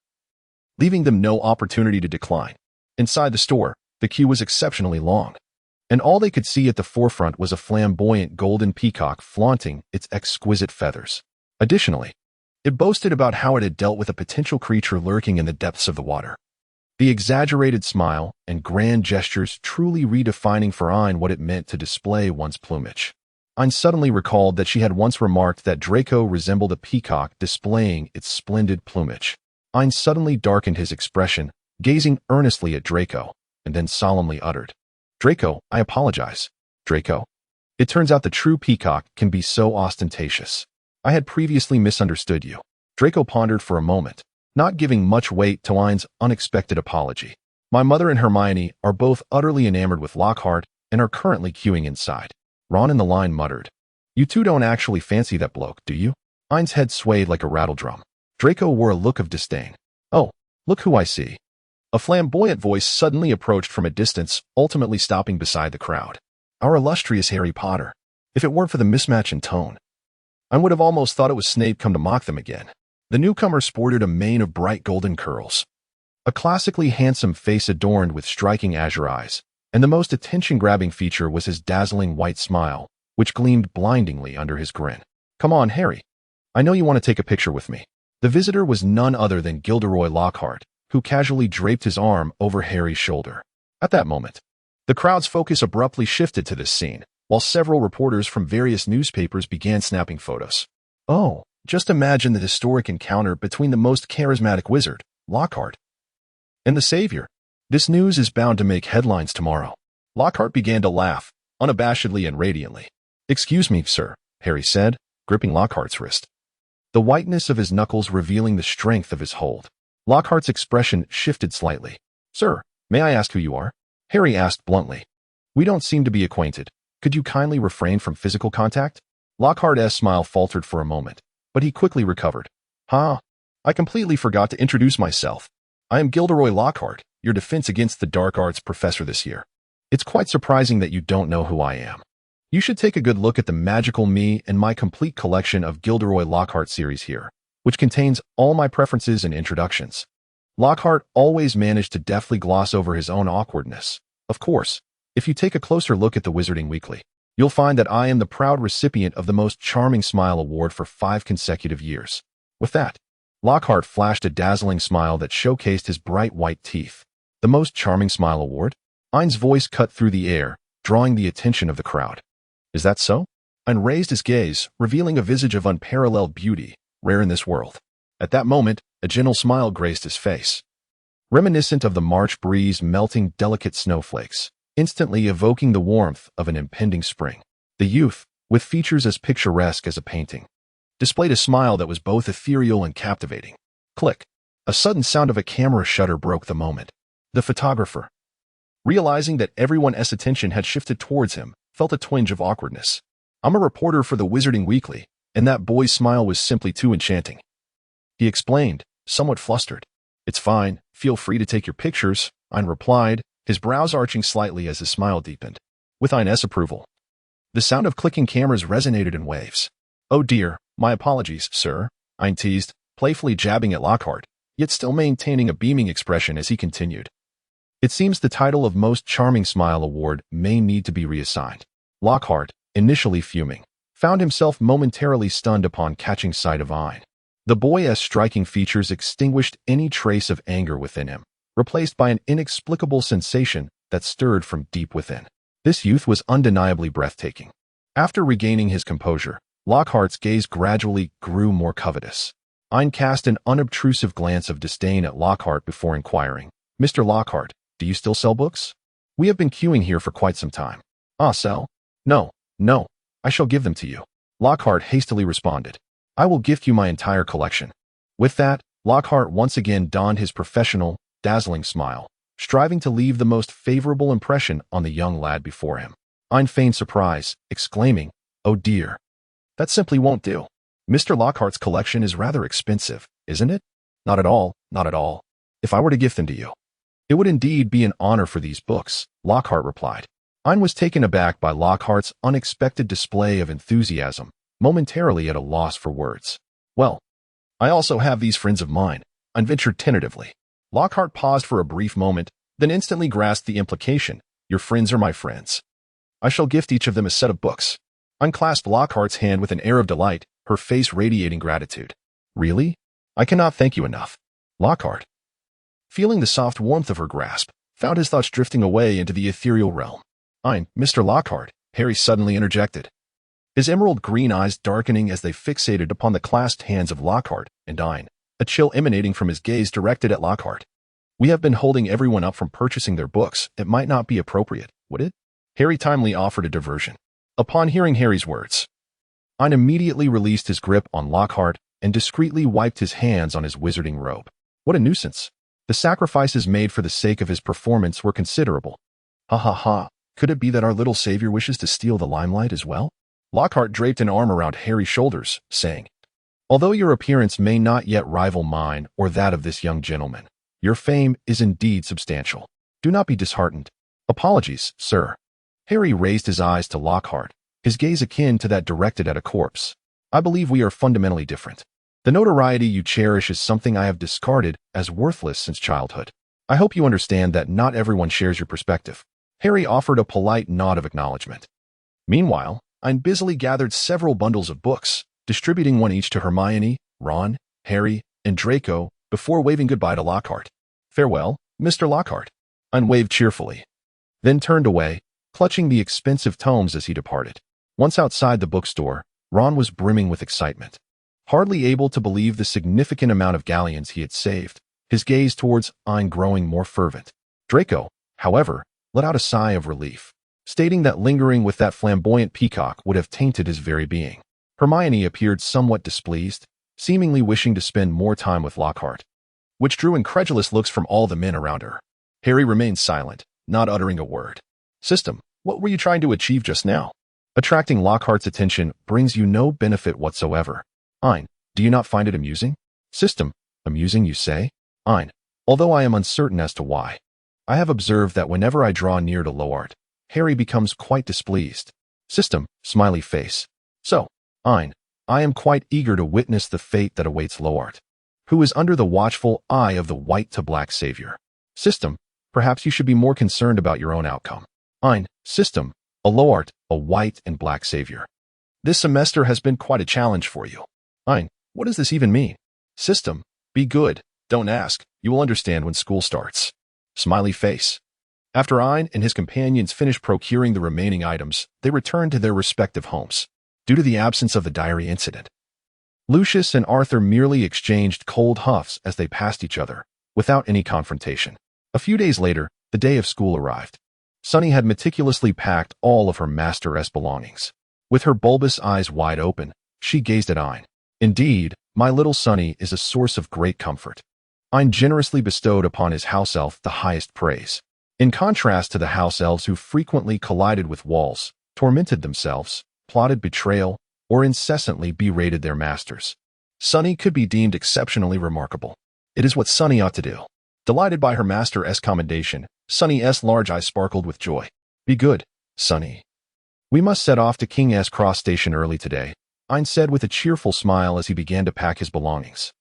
leaving them no opportunity to decline. Inside the store, the queue was exceptionally long, and all they could see at the forefront was a flamboyant golden peacock flaunting its exquisite feathers. Additionally, it boasted about how it had dealt with a potential creature lurking in the depths of the water. The exaggerated smile and grand gestures truly redefining for Ain what it meant to display one's plumage. Ain suddenly recalled that she had once remarked that Draco resembled a peacock displaying its splendid plumage. Ain suddenly darkened his expression, gazing earnestly at Draco, and then solemnly uttered, "Draco, I apologize. Draco. It turns out the true peacock can be so ostentatious. I had previously misunderstood you." Draco pondered for a moment, not giving much weight to Ain's unexpected apology. "My mother and Hermione are both utterly enamored with Lockhart and are currently queuing inside." Ron in the line muttered, "You two don't actually fancy that bloke, do you?" Ain's head swayed like a rattledrum. Draco wore a look of disdain. "Oh, look who I see." A flamboyant voice suddenly approached from a distance, ultimately stopping beside the crowd. "Our illustrious Harry Potter. If it weren't for the mismatch in tone, I would have almost thought it was Snape come to mock them again." The newcomer sported a mane of bright golden curls, a classically handsome face adorned with striking azure eyes, and the most attention-grabbing feature was his dazzling white smile, which gleamed blindingly under his grin. "Come on, Harry. I know you want to take a picture with me." The visitor was none other than Gilderoy Lockhart, who casually draped his arm over Harry's shoulder. At that moment, the crowd's focus abruptly shifted to this scene, while several reporters from various newspapers began snapping photos. Oh, just imagine the historic encounter between the most charismatic wizard, Lockhart, and the Savior. This news is bound to make headlines tomorrow. Lockhart began to laugh, unabashedly and radiantly. "Excuse me, sir," Harry said, gripping Lockhart's wrist, the whiteness of his knuckles revealing the strength of his hold. Lockhart's expression shifted slightly. "Sir, may I ask who you are?" Harry asked bluntly. "We don't seem to be acquainted. Could you kindly refrain from physical contact?" Lockhart's smile faltered for a moment, but he quickly recovered. I completely forgot to introduce myself. I am Gilderoy Lockhart, your defense against the dark arts professor this year. It's quite surprising that you don't know who I am. You should take a good look at the magical me and my complete collection of Gilderoy Lockhart series here, which contains all my preferences and introductions." Lockhart always managed to deftly gloss over his own awkwardness. "Of course, if you take a closer look at the Wizarding Weekly, you'll find that I am the proud recipient of the Most Charming Smile Award for 5 consecutive years." With that, Lockhart flashed a dazzling smile that showcased his bright white teeth. "The Most Charming Smile Award?" Ain's voice cut through the air, drawing the attention of the crowd. "Is that so?" Ain raised his gaze, revealing a visage of unparalleled beauty, rare in this world. At that moment, a gentle smile graced his face, reminiscent of the March breeze melting delicate snowflakes, instantly evoking the warmth of an impending spring. The youth, with features as picturesque as a painting, displayed a smile that was both ethereal and captivating. Click. A sudden sound of a camera shutter broke the moment. The photographer, realizing that everyone's attention had shifted towards him, felt a twinge of awkwardness. "I'm a reporter for the Wizarding Weekly, and that boy's smile was simply too enchanting," he explained, somewhat flustered. "It's fine, feel free to take your pictures," Ain replied, his brows arching slightly as his smile deepened. With Ain's approval, the sound of clicking cameras resonated in waves. "Oh dear, my apologies, sir," Ain teased, playfully jabbing at Lockhart, yet still maintaining a beaming expression as he continued. "It seems the title of Most Charming Smile Award may need to be reassigned." Lockhart, initially fuming, found himself momentarily stunned upon catching sight of Ain. The boy's striking features extinguished any trace of anger within him, replaced by an inexplicable sensation that stirred from deep within. This youth was undeniably breathtaking. After regaining his composure, Lockhart's gaze gradually grew more covetous. Ain cast an unobtrusive glance of disdain at Lockhart before inquiring, "Mr. Lockhart, do you still sell books? We have been queuing here for quite some time." "Ah, sell? No, I shall give them to you." Lockhart hastily responded. I will gift you my entire collection. With that, Lockhart once again donned his professional, dazzling smile, striving to leave the most favorable impression on the young lad before him. Ain feigned surprise, exclaiming, "Oh dear. That simply won't do. Mr. Lockhart's collection is rather expensive, isn't it?" "Not at all, not at all. If I were to gift them to you." "It would indeed be an honor for these books," Lockhart replied. Ain was taken aback by Lockhart's unexpected display of enthusiasm, momentarily at a loss for words. "Well, I also have these friends of mine," Ain ventured tentatively. Lockhart paused for a brief moment, then instantly grasped the implication. "Your friends are my friends. I shall gift each of them a set of books." Ain clasped Lockhart's hand with an air of delight, her face radiating gratitude. "Really? I cannot thank you enough." Lockhart, feeling the soft warmth of her grasp, found his thoughts drifting away into the ethereal realm. "Mr. Lockhart," Harry suddenly interjected, his emerald green eyes darkening as they fixated upon the clasped hands of Lockhart and Ain, a chill emanating from his gaze directed at Lockhart. "We have been holding everyone up from purchasing their books. It might not be appropriate, would it?" Harry timely offered a diversion. Upon hearing Harry's words, Ain immediately released his grip on Lockhart and discreetly wiped his hands on his wizarding robe. What a nuisance. The sacrifices made for the sake of his performance were considerable. Ha ha ha. Could it be that our little savior wishes to steal the limelight as well? Lockhart draped an arm around Harry's shoulders, saying, "Although your appearance may not yet rival mine or that of this young gentleman, your fame is indeed substantial. Do not be disheartened." "Apologies, sir." Harry raised his eyes to Lockhart, his gaze akin to that directed at a corpse. "I believe we are fundamentally different. The notoriety you cherish is something I have discarded as worthless since childhood. I hope you understand that not everyone shares your perspective." Harry offered a polite nod of acknowledgement. Meanwhile, Ain busily gathered several bundles of books, distributing one each to Hermione, Ron, Harry, and Draco before waving goodbye to Lockhart. "Farewell, Mr. Lockhart." Ain waved cheerfully, then turned away, clutching the expensive tomes as he departed. Once outside the bookstore, Ron was brimming with excitement. Hardly able to believe the significant amount of galleons he had saved, his gaze towards Ain growing more fervent. Draco, however, let out a sigh of relief, stating that lingering with that flamboyant peacock would have tainted his very being. Hermione appeared somewhat displeased, seemingly wishing to spend more time with Lockhart, which drew incredulous looks from all the men around her. Harry remained silent, not uttering a word. "System, what were you trying to achieve just now? Attracting Lockhart's attention brings you no benefit whatsoever. Ain, do you not find it amusing?" "System, amusing, you say?" "Ain, although I am uncertain as to why. I have observed that whenever I draw near to Lockhart, Harry becomes quite displeased." "System, smiley face. So, Ain, I am quite eager to witness the fate that awaits Lockhart, who is under the watchful eye of the white to black savior." "System, perhaps you should be more concerned about your own outcome." "Ain, system, a Lockhart, a white and black savior. This semester has been quite a challenge for you." "Ain, what does this even mean?" "System, be good, don't ask, you will understand when school starts." Smiley face. After Ain and his companions finished procuring the remaining items, they returned to their respective homes. Due to the absence of the diary incident, Lucius and Arthur merely exchanged cold huffs as they passed each other, without any confrontation. A few days later, the day of school arrived. Sunny had meticulously packed all of her Master-S belongings. With her bulbous eyes wide open, she gazed at Ain. "Indeed, my little Sunny is a source of great comfort." Ain generously bestowed upon his house elf the highest praise. In contrast to the house elves who frequently collided with walls, tormented themselves, plotted betrayal, or incessantly berated their masters, Sunny could be deemed exceptionally remarkable. It is what Sunny ought to do. Delighted by her Master-S commendation, Sunny's large eyes sparkled with joy. "Be good, Sunny. We must set off to King's Cross Station early today," Ain said with a cheerful smile as he began to pack his belongings.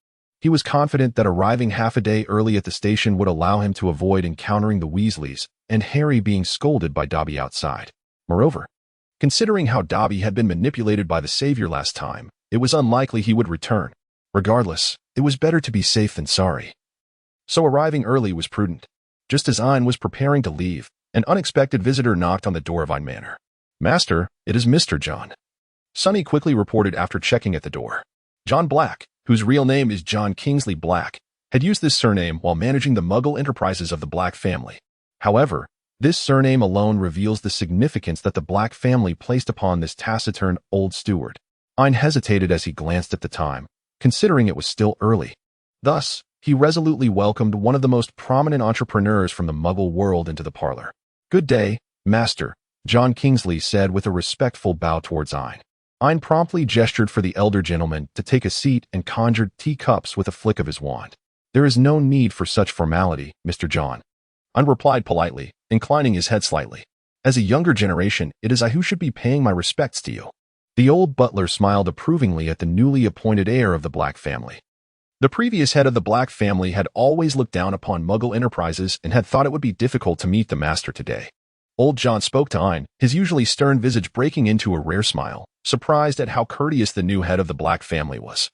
He was confident that arriving half a day early at the station would allow him to avoid encountering the Weasleys and Harry being scolded by Dobby outside. Moreover, considering how Dobby had been manipulated by the Savior last time, it was unlikely he would return. Regardless, it was better to be safe than sorry. So arriving early was prudent. Just as Ain was preparing to leave, an unexpected visitor knocked on the door of Ain Manor. "Master, it is Mr. John." Sunny quickly reported after checking at the door. John Black, whose real name is John Kingsley Black, had used this surname while managing the Muggle enterprises of the Black family. However, this surname alone reveals the significance that the Black family placed upon this taciturn old steward. Ein hesitated as he glanced at the time, considering it was still early. Thus, he resolutely welcomed one of the most prominent entrepreneurs from the Muggle world into the parlor. "Good day, Master," John Kingsley said with a respectful bow towards Ein. Ein promptly gestured for the elder gentleman to take a seat and conjured teacups with a flick of his wand. "There is no need for such formality, Mr. John," Ein replied politely, inclining his head slightly. "As a younger generation, it is I who should be paying my respects to you." The old butler smiled approvingly at the newly appointed heir of the Black family. The previous head of the Black family had always looked down upon Muggle enterprises and had thought it would be difficult to meet the master today. Old John spoke to Ein, his usually stern visage breaking into a rare smile, surprised at how courteous the new head of the Black family was.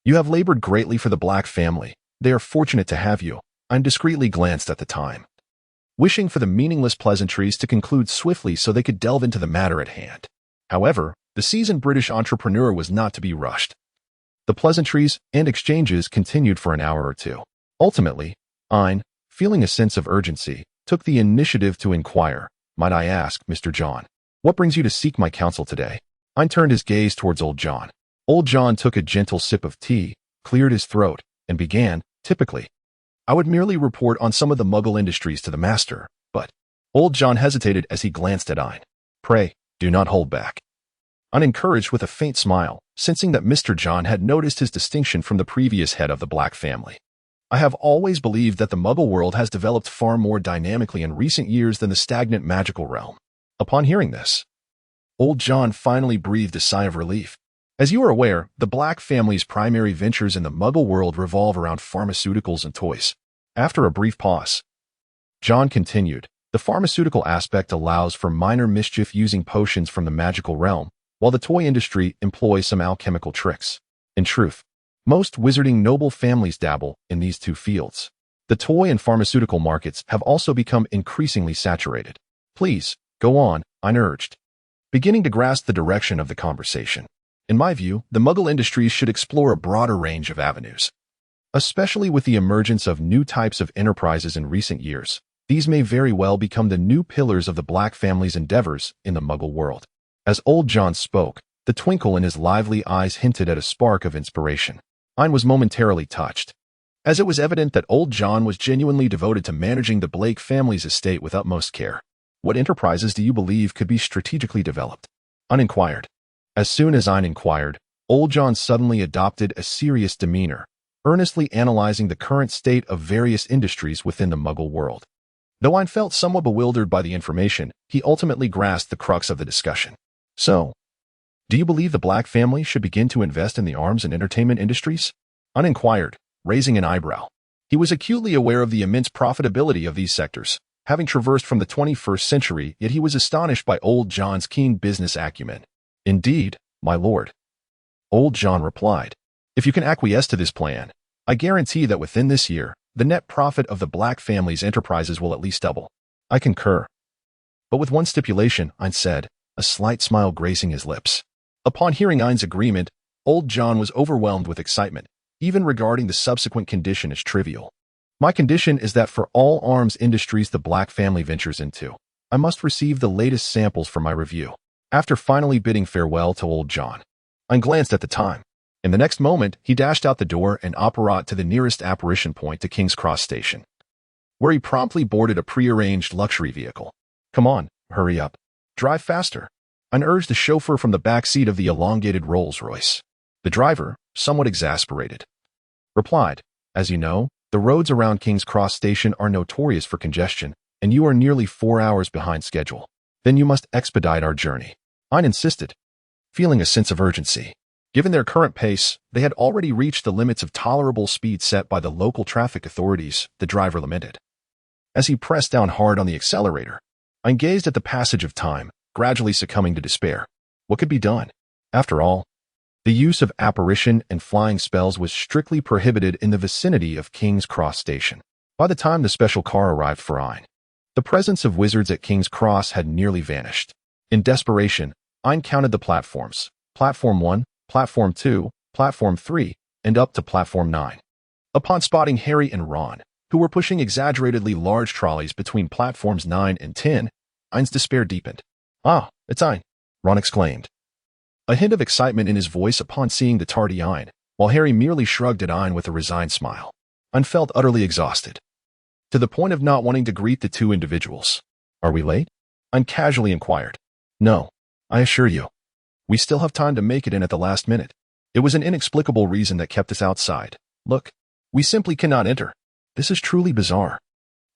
"You have labored greatly for the Black family. They are fortunate to have you." Ein discreetly glanced at the time, wishing for the meaningless pleasantries to conclude swiftly so they could delve into the matter at hand. However, the seasoned British entrepreneur was not to be rushed. The pleasantries and exchanges continued for an hour or two. Ultimately, Ein, feeling a sense of urgency, took the initiative to inquire, "Might I ask, Mr. John, what brings you to seek my counsel today?" Ein turned his gaze towards Old John. Old John took a gentle sip of tea, cleared his throat, and began, typically, "I would merely report on some of the Muggle industries to the master, but—" Old John hesitated as he glanced at Ein. "Pray, do not hold back." Ein encouraged with a faint smile, sensing that Mr. John had noticed his distinction from the previous head of the Black family. "I have always believed that the Muggle world has developed far more dynamically in recent years than the stagnant magical realm." Upon hearing this, Old John finally breathed a sigh of relief. "As you are aware, the Black family's primary ventures in the Muggle world revolve around pharmaceuticals and toys." After a brief pause, John continued, "The pharmaceutical aspect allows for minor mischief using potions from the magical realm, while the toy industry employs some alchemical tricks. In truth, most wizarding noble families dabble in these two fields. The toy and pharmaceutical markets have also become increasingly saturated." "Please, go on," Ein urged, beginning to grasp the direction of the conversation. "In my view, the Muggle industries should explore a broader range of avenues. Especially with the emergence of new types of enterprises in recent years, these may very well become the new pillars of the Black family's endeavors in the Muggle world." As Old John spoke, the twinkle in his lively eyes hinted at a spark of inspiration. Ein was momentarily touched, as it was evident that Old John was genuinely devoted to managing the Blake family's estate with utmost care. "What enterprises do you believe could be strategically developed?" Ein inquired. As soon as Ein inquired, Old John suddenly adopted a serious demeanor, earnestly analyzing the current state of various industries within the Muggle world. Though Ein felt somewhat bewildered by the information, he ultimately grasped the crux of the discussion. "So, do you believe the Black family should begin to invest in the arms and entertainment industries?" Ein inquired, raising an eyebrow. He was acutely aware of the immense profitability of these sectors, having traversed from the 21st century, yet he was astonished by Old John's keen business acumen. "Indeed, my lord," Old John replied. "If you can acquiesce to this plan, I guarantee that within this year, the net profit of the Black family's enterprises will at least double." "I concur. But with one stipulation," Ein said, a slight smile gracing his lips. Upon hearing Ein's agreement, Old John was overwhelmed with excitement, even regarding the subsequent condition as trivial. "My condition is that for all arms industries the Black family ventures into, I must receive the latest samples for my review." After finally bidding farewell to Old John, Ein glanced at the time. In the next moment, he dashed out the door and apparat to the nearest apparition point to King's Cross Station, where he promptly boarded a prearranged luxury vehicle. "Come on, hurry up. Drive faster," Ein urged the chauffeur from the back seat of the elongated Rolls-Royce. The driver, somewhat exasperated, replied, "As you know, the roads around King's Cross Station are notorious for congestion, and you are nearly 4 hours behind schedule. Then you must expedite our journey." Ein insisted, feeling a sense of urgency. Given their current pace, they had already reached the limits of tolerable speed set by the local traffic authorities, the driver lamented. As he pressed down hard on the accelerator, Ein gazed at the passage of time, gradually succumbing to despair. What could be done? After all, the use of apparition and flying spells was strictly prohibited in the vicinity of King's Cross Station. By the time the special car arrived for Ein, the presence of wizards at King's Cross had nearly vanished. In desperation, Ein counted the platforms: Platform 1, Platform 2, Platform 3, and up to Platform 9. Upon spotting Harry and Ron, who were pushing exaggeratedly large trolleys between Platforms 9 and 10, Ein's despair deepened. "Ah, it's Ein," Ron exclaimed, a hint of excitement in his voice upon seeing the tardy Ain, while Harry merely shrugged at Ain with a resigned smile. Ain felt utterly exhausted, to the point of not wanting to greet the two individuals. "Are we late?" Ain casually inquired. "No, I assure you. We still have time to make it in at the last minute. It was an inexplicable reason that kept us outside. Look, we simply cannot enter. This is truly bizarre."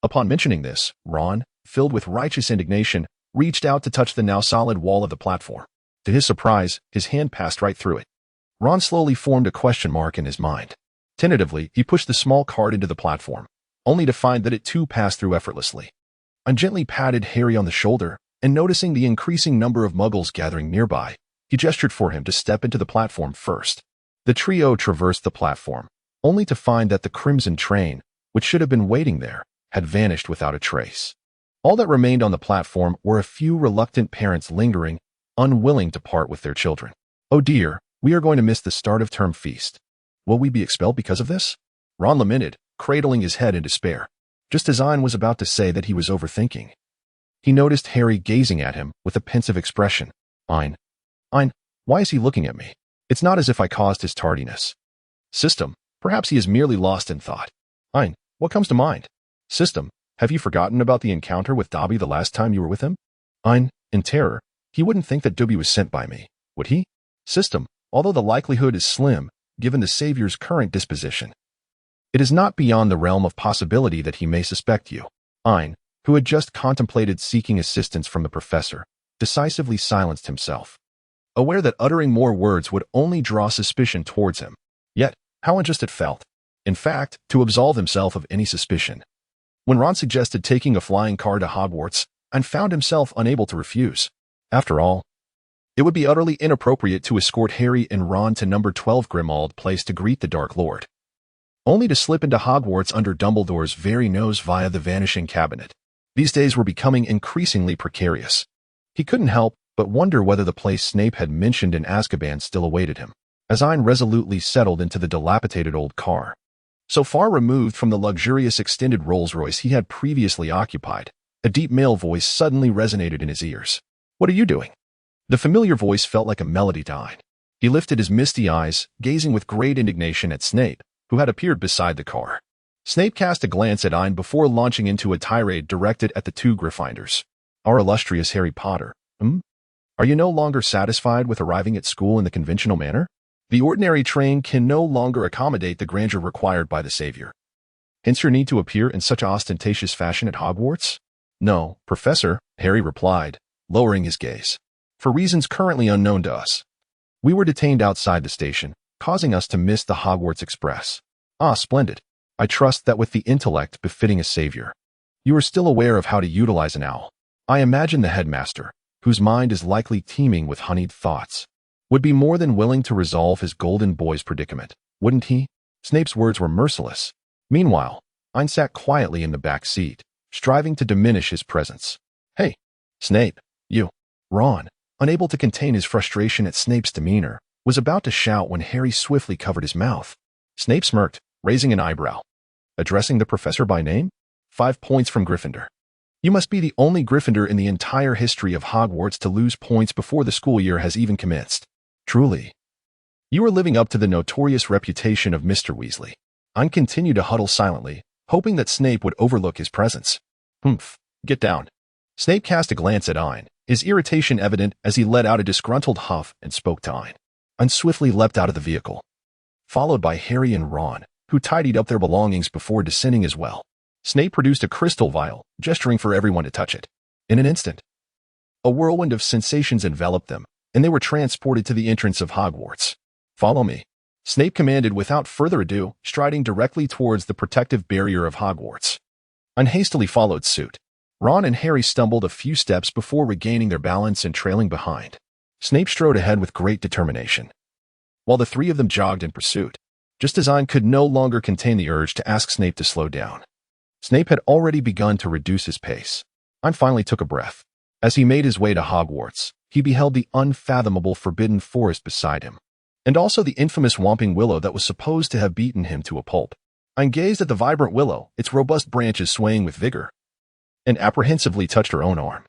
Upon mentioning this, Ron, filled with righteous indignation, reached out to touch the now solid wall of the platform. To his surprise, his hand passed right through it. Ron slowly formed a question mark in his mind. Tentatively, he pushed the small card into the platform, only to find that it too passed through effortlessly. Ain gently patted Harry on the shoulder, and noticing the increasing number of muggles gathering nearby, he gestured for him to step into the platform first. The trio traversed the platform, only to find that the Crimson train, which should have been waiting there, had vanished without a trace. All that remained on the platform were a few reluctant parents lingering, unwilling to part with their children. "Oh dear, we are going to miss the start of term feast. Will we be expelled because of this?" Ron lamented, cradling his head in despair. Just as Ain was about to say that he was overthinking, he noticed Harry gazing at him with a pensive expression. Ain, why is he looking at me? It's not as if I caused his tardiness." "System, perhaps he is merely lost in thought." "Ain, what comes to mind?" "System, have you forgotten about the encounter with Dobby the last time you were with him?" Ain, in terror, he wouldn't think that Dobby was sent by me, would he? "System, although the likelihood is slim, given the Savior's current disposition, it is not beyond the realm of possibility that he may suspect you." Ain, who had just contemplated seeking assistance from the professor, decisively silenced himself, aware that uttering more words would only draw suspicion towards him. Yet, how unjust it felt, in fact, to absolve himself of any suspicion. When Ron suggested taking a flying car to Hogwarts, Ain found himself unable to refuse. After all, it would be utterly inappropriate to escort Harry and Ron to number 12 Grimmauld Place to greet the Dark Lord, only to slip into Hogwarts under Dumbledore's very nose via the vanishing cabinet. These days were becoming increasingly precarious. He couldn't help but wonder whether the place Snape had mentioned in Azkaban still awaited him, as Ain resolutely settled into the dilapidated old car. So far removed from the luxurious extended Rolls-Royce he had previously occupied, a deep male voice suddenly resonated in his ears. "What are you doing?" The familiar voice felt like a melody to Ain. He lifted his misty eyes, gazing with great indignation at Snape, who had appeared beside the car. Snape cast a glance at Ain before launching into a tirade directed at the two Gryffindors. "Our illustrious Harry Potter, are you no longer satisfied with arriving at school in the conventional manner? The ordinary train can no longer accommodate the grandeur required by the Savior. Hence your need to appear in such ostentatious fashion at Hogwarts?" "No, Professor," Harry replied, lowering his gaze. "For reasons currently unknown to us. We were detained outside the station, causing us to miss the Hogwarts Express." "Ah, splendid. I trust that with the intellect befitting a savior, you are still aware of how to utilize an owl. I imagine the headmaster, whose mind is likely teeming with honeyed thoughts, would be more than willing to resolve his golden boy's predicament, wouldn't he?" Snape's words were merciless. Meanwhile, Ain sat quietly in the back seat, striving to diminish his presence. "Hey, Snape, you." Ron, unable to contain his frustration at Snape's demeanor, was about to shout when Harry swiftly covered his mouth. Snape smirked, raising an eyebrow. "Addressing the professor by name? 5 points from Gryffindor. You must be the only Gryffindor in the entire history of Hogwarts to lose points before the school year has even commenced. Truly, you are living up to the notorious reputation of Mr. Weasley." Ain continued to huddle silently, hoping that Snape would overlook his presence. Get down." Snape cast a glance at Ain, his irritation evident as he let out a disgruntled huff and spoke to Ain. Ain swiftly leapt out of the vehicle, followed by Harry and Ron, who tidied up their belongings before descending as well. Snape produced a crystal vial, gesturing for everyone to touch it. In an instant, a whirlwind of sensations enveloped them, and they were transported to the entrance of Hogwarts. "Follow me," Snape commanded without further ado, striding directly towards the protective barrier of Hogwarts. Ain hastily followed suit. Ron and Harry stumbled a few steps before regaining their balance and trailing behind. Snape strode ahead with great determination, while the three of them jogged in pursuit, just as Ain could no longer contain the urge to ask Snape to slow down. Snape had already begun to reduce his pace. Ain finally took a breath. As he made his way to Hogwarts, he beheld the unfathomable forbidden forest beside him, and also the infamous Whomping Willow that was supposed to have beaten him to a pulp. Ain gazed at the vibrant willow, its robust branches swaying with vigor, and apprehensively touched her own arm.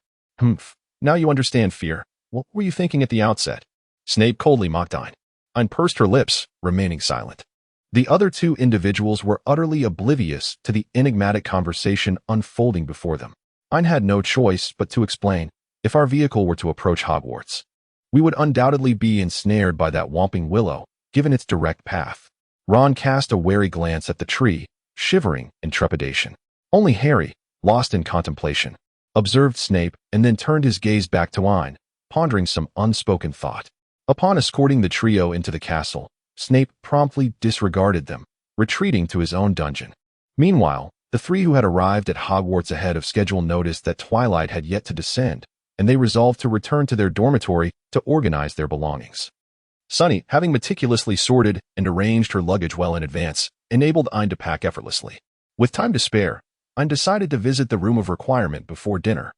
Now you understand fear. What were you thinking at the outset?" Snape coldly mocked Ain. Ain pursed her lips, remaining silent. The other two individuals were utterly oblivious to the enigmatic conversation unfolding before them. Ain had no choice but to explain, if our vehicle were to approach Hogwarts, we would undoubtedly be ensnared by that whomping willow, given its direct path. Ron cast a wary glance at the tree, shivering in trepidation. Only Harry, lost in contemplation, observed Snape and then turned his gaze back to Ain, pondering some unspoken thought. Upon escorting the trio into the castle, Snape promptly disregarded them, retreating to his own dungeon. Meanwhile, the three who had arrived at Hogwarts ahead of schedule noticed that twilight had yet to descend, and they resolved to return to their dormitory to organize their belongings. Sunny, having meticulously sorted and arranged her luggage well in advance, enabled Ain to pack effortlessly. With time to spare, Ain decided to visit the room of requirement before dinner.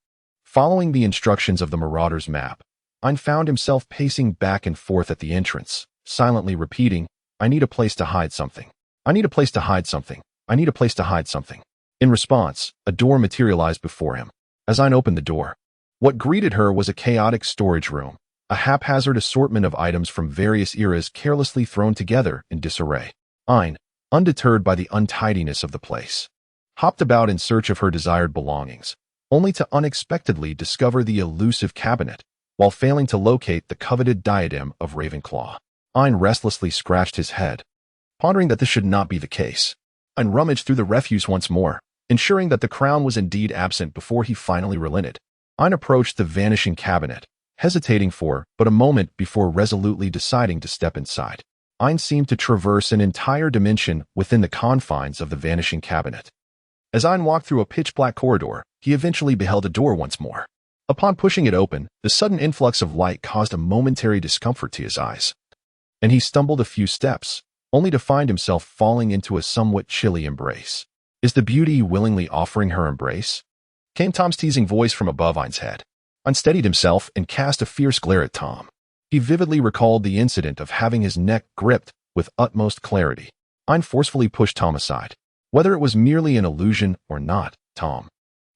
Following the instructions of the Marauder's map, Ain found himself pacing back and forth at the entrance, silently repeating, "I need a place to hide something. I need a place to hide something. I need a place to hide something." In response, a door materialized before him. As Ain opened the door, what greeted her was a chaotic storage room, a haphazard assortment of items from various eras carelessly thrown together in disarray. Ain, undeterred by the untidiness of the place, hopped about in search of her desired belongings, only to unexpectedly discover the elusive cabinet, while failing to locate the coveted diadem of Ravenclaw. Ain restlessly scratched his head, pondering that this should not be the case. Ain rummaged through the refuse once more, ensuring that the crown was indeed absent before he finally relented. Ain approached the vanishing cabinet, hesitating for but a moment before resolutely deciding to step inside. Ain seemed to traverse an entire dimension within the confines of the vanishing cabinet. As Ain walked through a pitch-black corridor, he eventually beheld a door once more. Upon pushing it open, the sudden influx of light caused a momentary discomfort to his eyes, and he stumbled a few steps, only to find himself falling into a somewhat chilly embrace. "Is the beauty willingly offering her embrace?" came Tom's teasing voice from above Ain's head. Ain steadied himself and cast a fierce glare at Tom. He vividly recalled the incident of having his neck gripped with utmost clarity. Ain forcefully pushed Tom aside. Whether it was merely an illusion or not, Tom,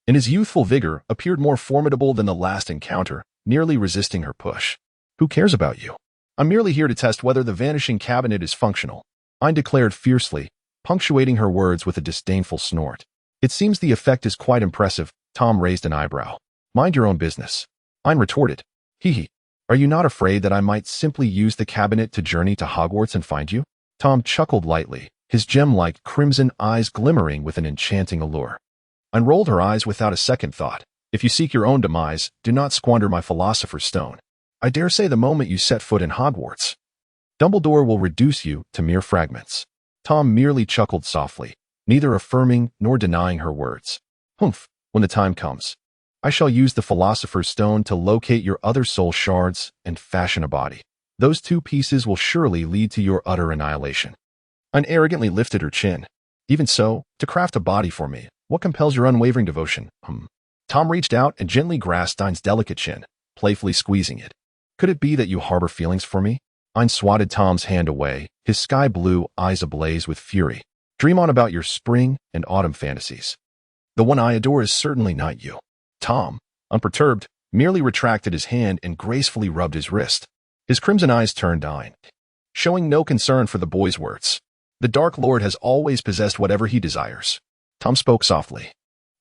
in his youthful vigor, appeared more formidable than the last encounter, nearly resisting her push. "Who cares about you? I'm merely here to test whether the vanishing cabinet is functional," Ain declared fiercely, punctuating her words with a disdainful snort. "It seems the effect is quite impressive." Tom raised an eyebrow. "Mind your own business," Ain retorted. "Hee. Are you not afraid that I might simply use the cabinet to journey to Hogwarts and find you?" Tom chuckled lightly, his gem-like crimson eyes glimmering with an enchanting allure. Ain rolled her eyes without a second thought. "If you seek your own demise, do not squander my Philosopher's Stone. I dare say the moment you set foot in Hogwarts, Dumbledore will reduce you to mere fragments." Tom merely chuckled softly, neither affirming nor denying her words. "Humph, when the time comes, I shall use the Philosopher's Stone to locate your other soul shards and fashion a body. Those two pieces will surely lead to your utter annihilation." Ain arrogantly lifted her chin. "Even so, to craft a body for me, what compels your unwavering devotion?" Tom reached out and gently grasped Ain's delicate chin, playfully squeezing it. "Could it be that you harbor feelings for me?" Ain swatted Tom's hand away, his sky-blue eyes ablaze with fury. "Dream on about your spring and autumn fantasies. The one I adore is certainly not you." Tom, unperturbed, merely retracted his hand and gracefully rubbed his wrist. His crimson eyes turned to Ain, showing no concern for the boy's words. "The Dark Lord has always possessed whatever he desires." Tom spoke softly,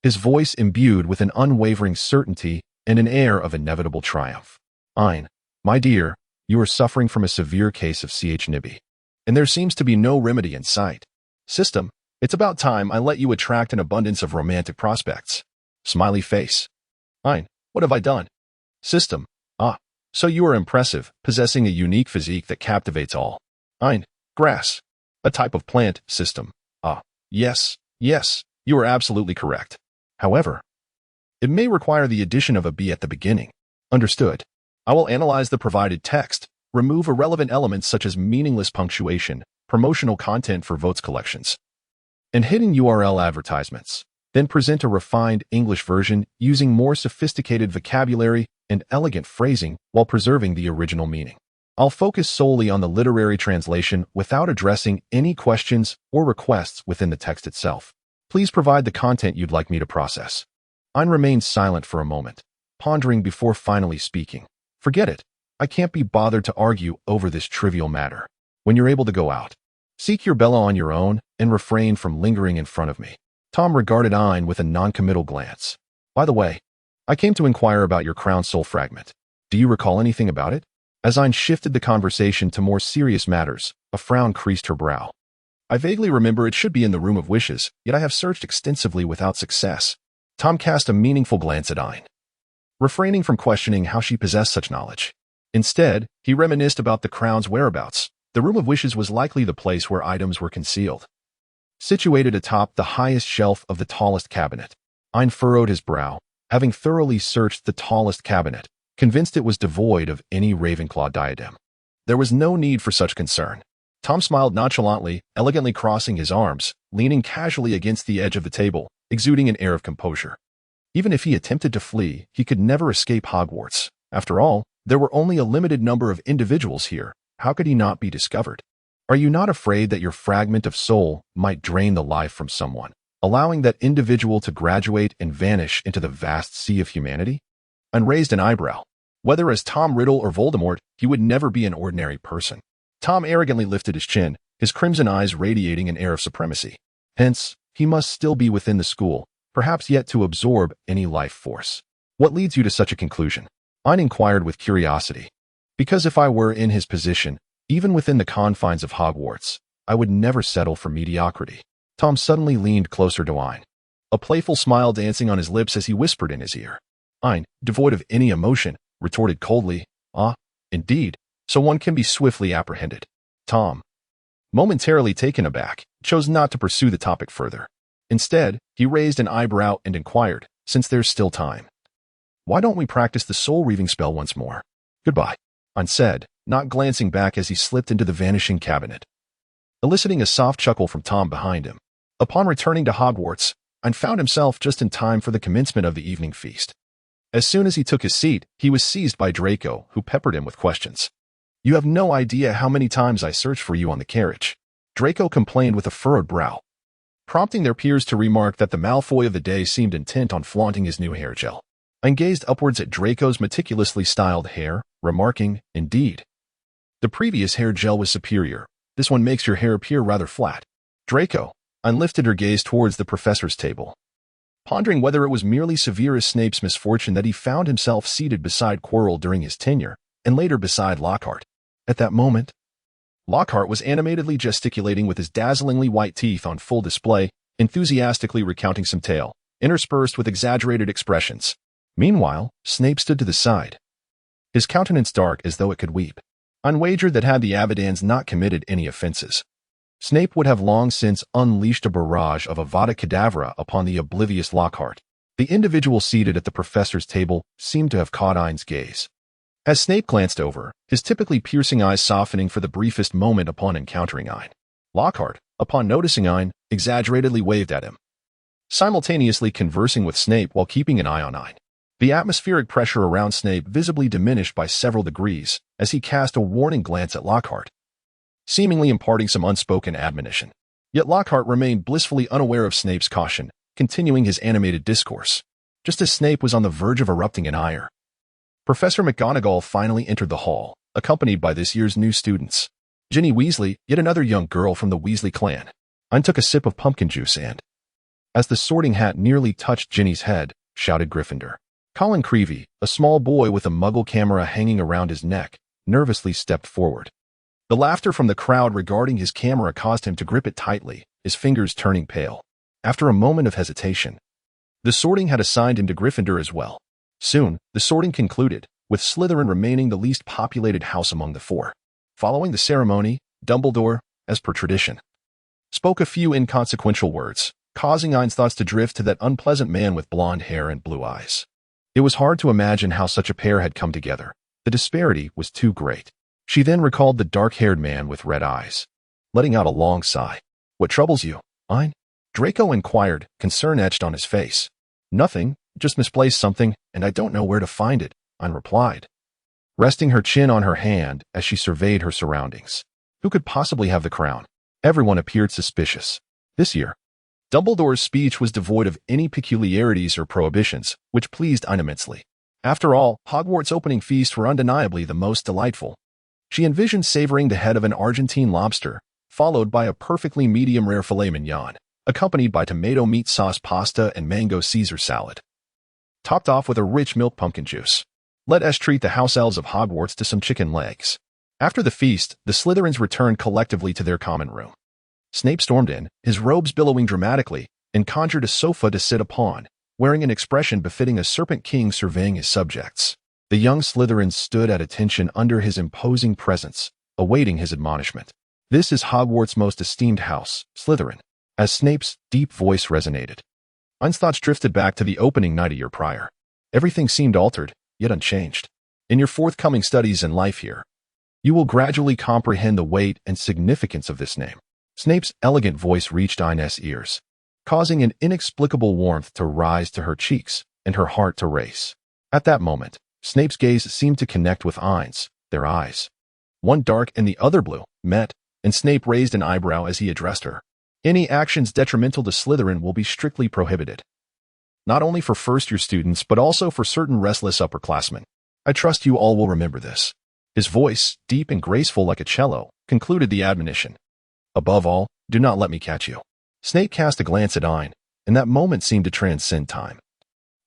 his voice imbued with an unwavering certainty and an air of inevitable triumph. "Ain, my dear, you are suffering from a severe case of CHNIB, and there seems to be no remedy in sight. System, it's about time I let you attract an abundance of romantic prospects." Smiley face. "Ain, what have I done?" System. "Ah, so you are impressive, possessing a unique physique that captivates all." Ain. "Grass. A type of plant." System. "Ah, yes, you are absolutely correct. However, it may require the addition of a B at the beginning." Understood. I will analyze the provided text, remove irrelevant elements such as meaningless punctuation, promotional content for votes collections, and hidden URL advertisements, then present a refined English version using more sophisticated vocabulary and elegant phrasing while preserving the original meaning. I'll focus solely on the literary translation without addressing any questions or requests within the text itself. Please provide the content you'd like me to process." Ain remained silent for a moment, pondering before finally speaking. "Forget it. I can't be bothered to argue over this trivial matter. When you're able to go out, seek your Bella on your own and refrain from lingering in front of me. Tom regarded Ain with a non-committal glance. By the way, I came to inquire about your crown soul fragment. Do you recall anything about it? As Ain shifted the conversation to more serious matters, a frown creased her brow. I vaguely remember it should be in the Room of Wishes, yet I have searched extensively without success. Tom cast a meaningful glance at Ain, refraining from questioning how she possessed such knowledge. Instead, he reminisced about the crown's whereabouts. The Room of Wishes was likely the place where items were concealed. Situated atop the highest shelf of the tallest cabinet. Ain furrowed his brow, having thoroughly searched the tallest cabinet, convinced it was devoid of any Ravenclaw diadem. There was no need for such concern. Tom smiled nonchalantly, elegantly crossing his arms, leaning casually against the edge of the table, exuding an air of composure. Even if he attempted to flee, he could never escape Hogwarts. After all, there were only a limited number of individuals here. How could he not be discovered? Are you not afraid that your fragment of soul might drain the life from someone, allowing that individual to graduate and vanish into the vast sea of humanity? Ain raised an eyebrow. Whether as Tom Riddle or Voldemort, he would never be an ordinary person. Tom arrogantly lifted his chin, his crimson eyes radiating an air of supremacy. Hence, he must still be within the school, perhaps yet to absorb any life force. What leads you to such a conclusion? Ain inquired with curiosity. Because if I were in his position, even within the confines of Hogwarts, I would never settle for mediocrity. Tom suddenly leaned closer to Ain, a playful smile dancing on his lips as he whispered in his ear. Ain, devoid of any emotion, retorted coldly, "Ah, indeed, so one can be swiftly apprehended." Tom, momentarily taken aback, chose not to pursue the topic further. Instead, he raised an eyebrow and inquired, "Since there's still time, why don't we practice the soul-reaving spell once more?" "Goodbye," Ain said, not glancing back as he slipped into the vanishing cabinet, eliciting a soft chuckle from Tom behind him. Upon returning to Hogwarts, Ain found himself just in time for the commencement of the evening feast. As soon as he took his seat, he was seized by Draco, who peppered him with questions. "You have no idea how many times I searched for you on the carriage," Draco complained with a furrowed brow, prompting their peers to remark that the Malfoy of the day seemed intent on flaunting his new hair gel. Ain gazed upwards at Draco's meticulously styled hair, remarking, "Indeed. The previous hair gel was superior. This one makes your hair appear rather flat." Draco, Ain lifted her gaze towards the professor's table, pondering whether it was merely Severus Snape's misfortune that he found himself seated beside Quirrell during his tenure, and later beside Lockhart. At that moment, Lockhart was animatedly gesticulating with his dazzlingly white teeth on full display, enthusiastically recounting some tale, interspersed with exaggerated expressions. Meanwhile, Snape stood to the side, his countenance dark as though it could weep. Ain wagered that had the Avadans not committed any offenses, Snape would have long since unleashed a barrage of Avada Kedavra upon the oblivious Lockhart. The individual seated at the professor's table seemed to have caught Ain's gaze. As Snape glanced over, his typically piercing eyes softening for the briefest moment upon encountering Ain, Lockhart, upon noticing Ain, exaggeratedly waved at him, simultaneously conversing with Snape while keeping an eye on Ain. The atmospheric pressure around Snape visibly diminished by several degrees as he cast a warning glance at Lockhart, seemingly imparting some unspoken admonition. Yet Lockhart remained blissfully unaware of Snape's caution, continuing his animated discourse. Just as Snape was on the verge of erupting in ire, Professor McGonagall finally entered the hall, accompanied by this year's new students. Ginny Weasley, yet another young girl from the Weasley clan. Ain took a sip of pumpkin juice and, as the sorting hat nearly touched Ginny's head, shouted Gryffindor. Colin Creevey, a small boy with a muggle camera hanging around his neck, nervously stepped forward. The laughter from the crowd regarding his camera caused him to grip it tightly, his fingers turning pale. After a moment of hesitation, the sorting had assigned him to Gryffindor as well. Soon, the sorting concluded, with Slytherin remaining the least populated house among the four. Following the ceremony, Dumbledore, as per tradition, spoke a few inconsequential words, causing Ain's thoughts to drift to that unpleasant man with blonde hair and blue eyes. It was hard to imagine how such a pair had come together. The disparity was too great. She then recalled the dark-haired man with red eyes, letting out a long sigh. "What troubles you, Ain?" Draco inquired, concern etched on his face. "Nothing, just misplaced something, and I don't know where to find it," Ain replied, resting her chin on her hand as she surveyed her surroundings. Who could possibly have the crown? Everyone appeared suspicious. This year, Dumbledore's speech was devoid of any peculiarities or prohibitions, which pleased Ain immensely. After all, Hogwarts' opening feasts were undeniably the most delightful. She envisioned savoring the head of an Argentine lobster, followed by a perfectly medium-rare filet mignon, accompanied by tomato meat sauce pasta and mango Caesar salad, topped off with a rich milk pumpkin juice. Let us treat the house elves of Hogwarts to some chicken legs. After the feast, the Slytherins returned collectively to their common room. Snape stormed in, his robes billowing dramatically, and conjured a sofa to sit upon, wearing an expression befitting a serpent king surveying his subjects. The young Slytherins stood at attention under his imposing presence, awaiting his admonishment. This is Hogwarts' most esteemed house, Slytherin. As Snape's deep voice resonated, Ain's thoughts drifted back to the opening night a year prior. Everything seemed altered, yet unchanged. In your forthcoming studies in life here, you will gradually comprehend the weight and significance of this name. Snape's elegant voice reached Ain's ears, causing an inexplicable warmth to rise to her cheeks and her heart to race. At that moment, Snape's gaze seemed to connect with Ain's. Their eyes, one dark and the other blue, met, and Snape raised an eyebrow as he addressed her. Any actions detrimental to Slytherin will be strictly prohibited. Not only for first-year students, but also for certain restless upperclassmen. I trust you all will remember this. His voice, deep and graceful like a cello, concluded the admonition. Above all, do not let me catch you. Snape cast a glance at Ain, and that moment seemed to transcend time,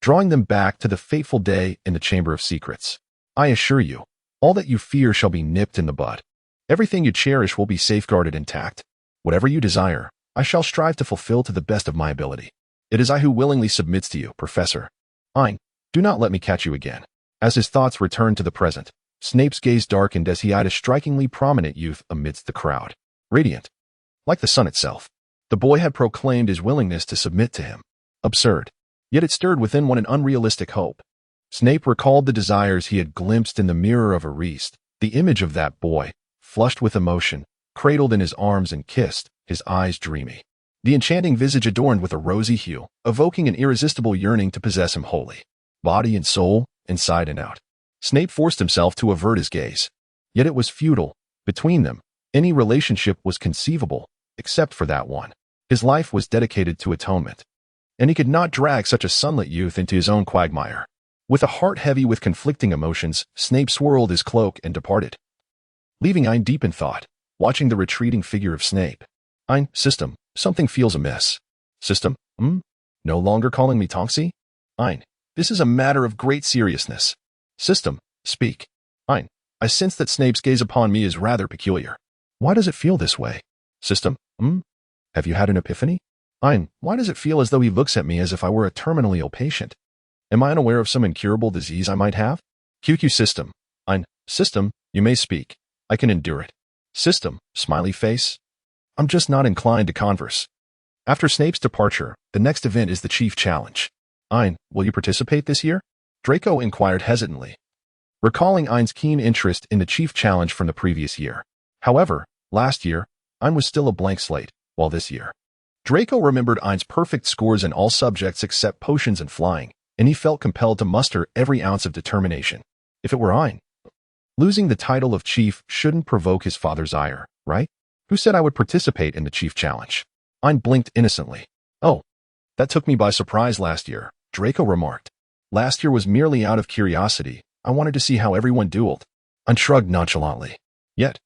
drawing them back to the fateful day in the Chamber of Secrets. I assure you, all that you fear shall be nipped in the bud. Everything you cherish will be safeguarded intact. Whatever you desire, I shall strive to fulfill to the best of my ability. It is I who willingly submits to you, Professor. Ain, do not let me catch you again. As his thoughts returned to the present, Snape's gaze darkened as he eyed a strikingly prominent youth amidst the crowd. Radiant, like the sun itself, the boy had proclaimed his willingness to submit to him. Absurd, yet it stirred within one an unrealistic hope. Snape recalled the desires he had glimpsed in the mirror of Ariste, the image of that boy, flushed with emotion, cradled in his arms and kissed, his eyes dreamy, the enchanting visage adorned with a rosy hue, evoking an irresistible yearning to possess him wholly, body and soul, inside and out. Snape forced himself to avert his gaze. Yet it was futile. Between them, any relationship was conceivable, except for that one. His life was dedicated to atonement, and he could not drag such a sunlit youth into his own quagmire. With a heart heavy with conflicting emotions, Snape swirled his cloak and departed, leaving Ain deep in thought, watching the retreating figure of Snape. Ain, system, something feels amiss. System, no longer calling me Tonksy? Ain, this is a matter of great seriousness. System, speak. Ain, I sense that Snape's gaze upon me is rather peculiar. Why does it feel this way? System, have you had an epiphany? Ain, why does it feel as though he looks at me as if I were a terminally ill patient? Am I unaware of some incurable disease I might have? QQ system. Ain, system, you may speak. I can endure it. System, smiley face. I'm just not inclined to converse. After Snape's departure, the next event is the Chief Challenge. Ain, will you participate this year? Draco inquired hesitantly, recalling Ain's keen interest in the Chief Challenge from the previous year. However, last year, Ain was still a blank slate, while this year, Draco remembered Ain's perfect scores in all subjects except potions and flying, and he felt compelled to muster every ounce of determination. If it were Ain, losing the title of Chief shouldn't provoke his father's ire, right? Who said I would participate in the Chief Challenge? Ain blinked innocently. Oh, that took me by surprise last year, Draco remarked. Last year was merely out of curiosity. I wanted to see how everyone dueled. Ain shrugged nonchalantly. Yet,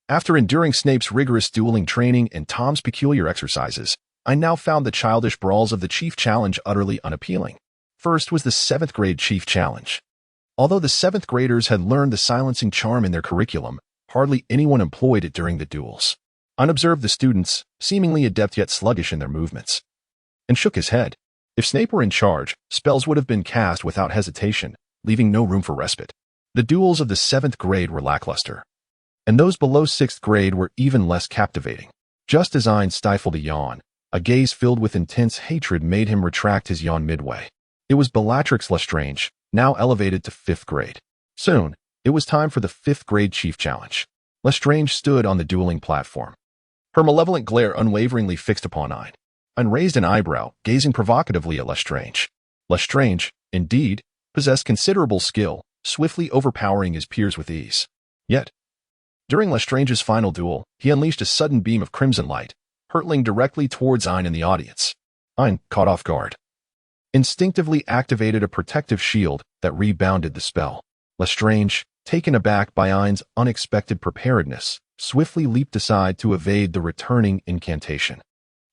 after enduring Snape's rigorous dueling training and Tom's peculiar exercises, I now found the childish brawls of the Chief Challenge utterly unappealing. First was the 7th grade Chief Challenge. Although the 7th graders had learned the silencing charm in their curriculum, hardly anyone employed it during the duels. Ain observed the students, seemingly adept yet sluggish in their movements, and shook his head. If Snape were in charge, spells would have been cast without hesitation, leaving no room for respite. The duels of the 7th grade were lackluster, and those below 6th grade were even less captivating. Just as Ain stifled a yawn, a gaze filled with intense hatred made him retract his yawn midway. It was Bellatrix Lestrange, now elevated to 5th grade. Soon, it was time for the 5th grade Chief Challenge. Lestrange stood on the dueling platform, her malevolent glare unwaveringly fixed upon Ain. Ain raised an eyebrow, gazing provocatively at Lestrange. Lestrange, indeed, possessed considerable skill, swiftly overpowering his peers with ease. Yet, during Lestrange's final duel, he unleashed a sudden beam of crimson light, hurtling directly towards Ain and the audience. Ain caught off guard. instinctively activated a protective shield that rebounded the spell. Lestrange, taken aback by Ain's unexpected preparedness, swiftly leaped aside to evade the returning incantation.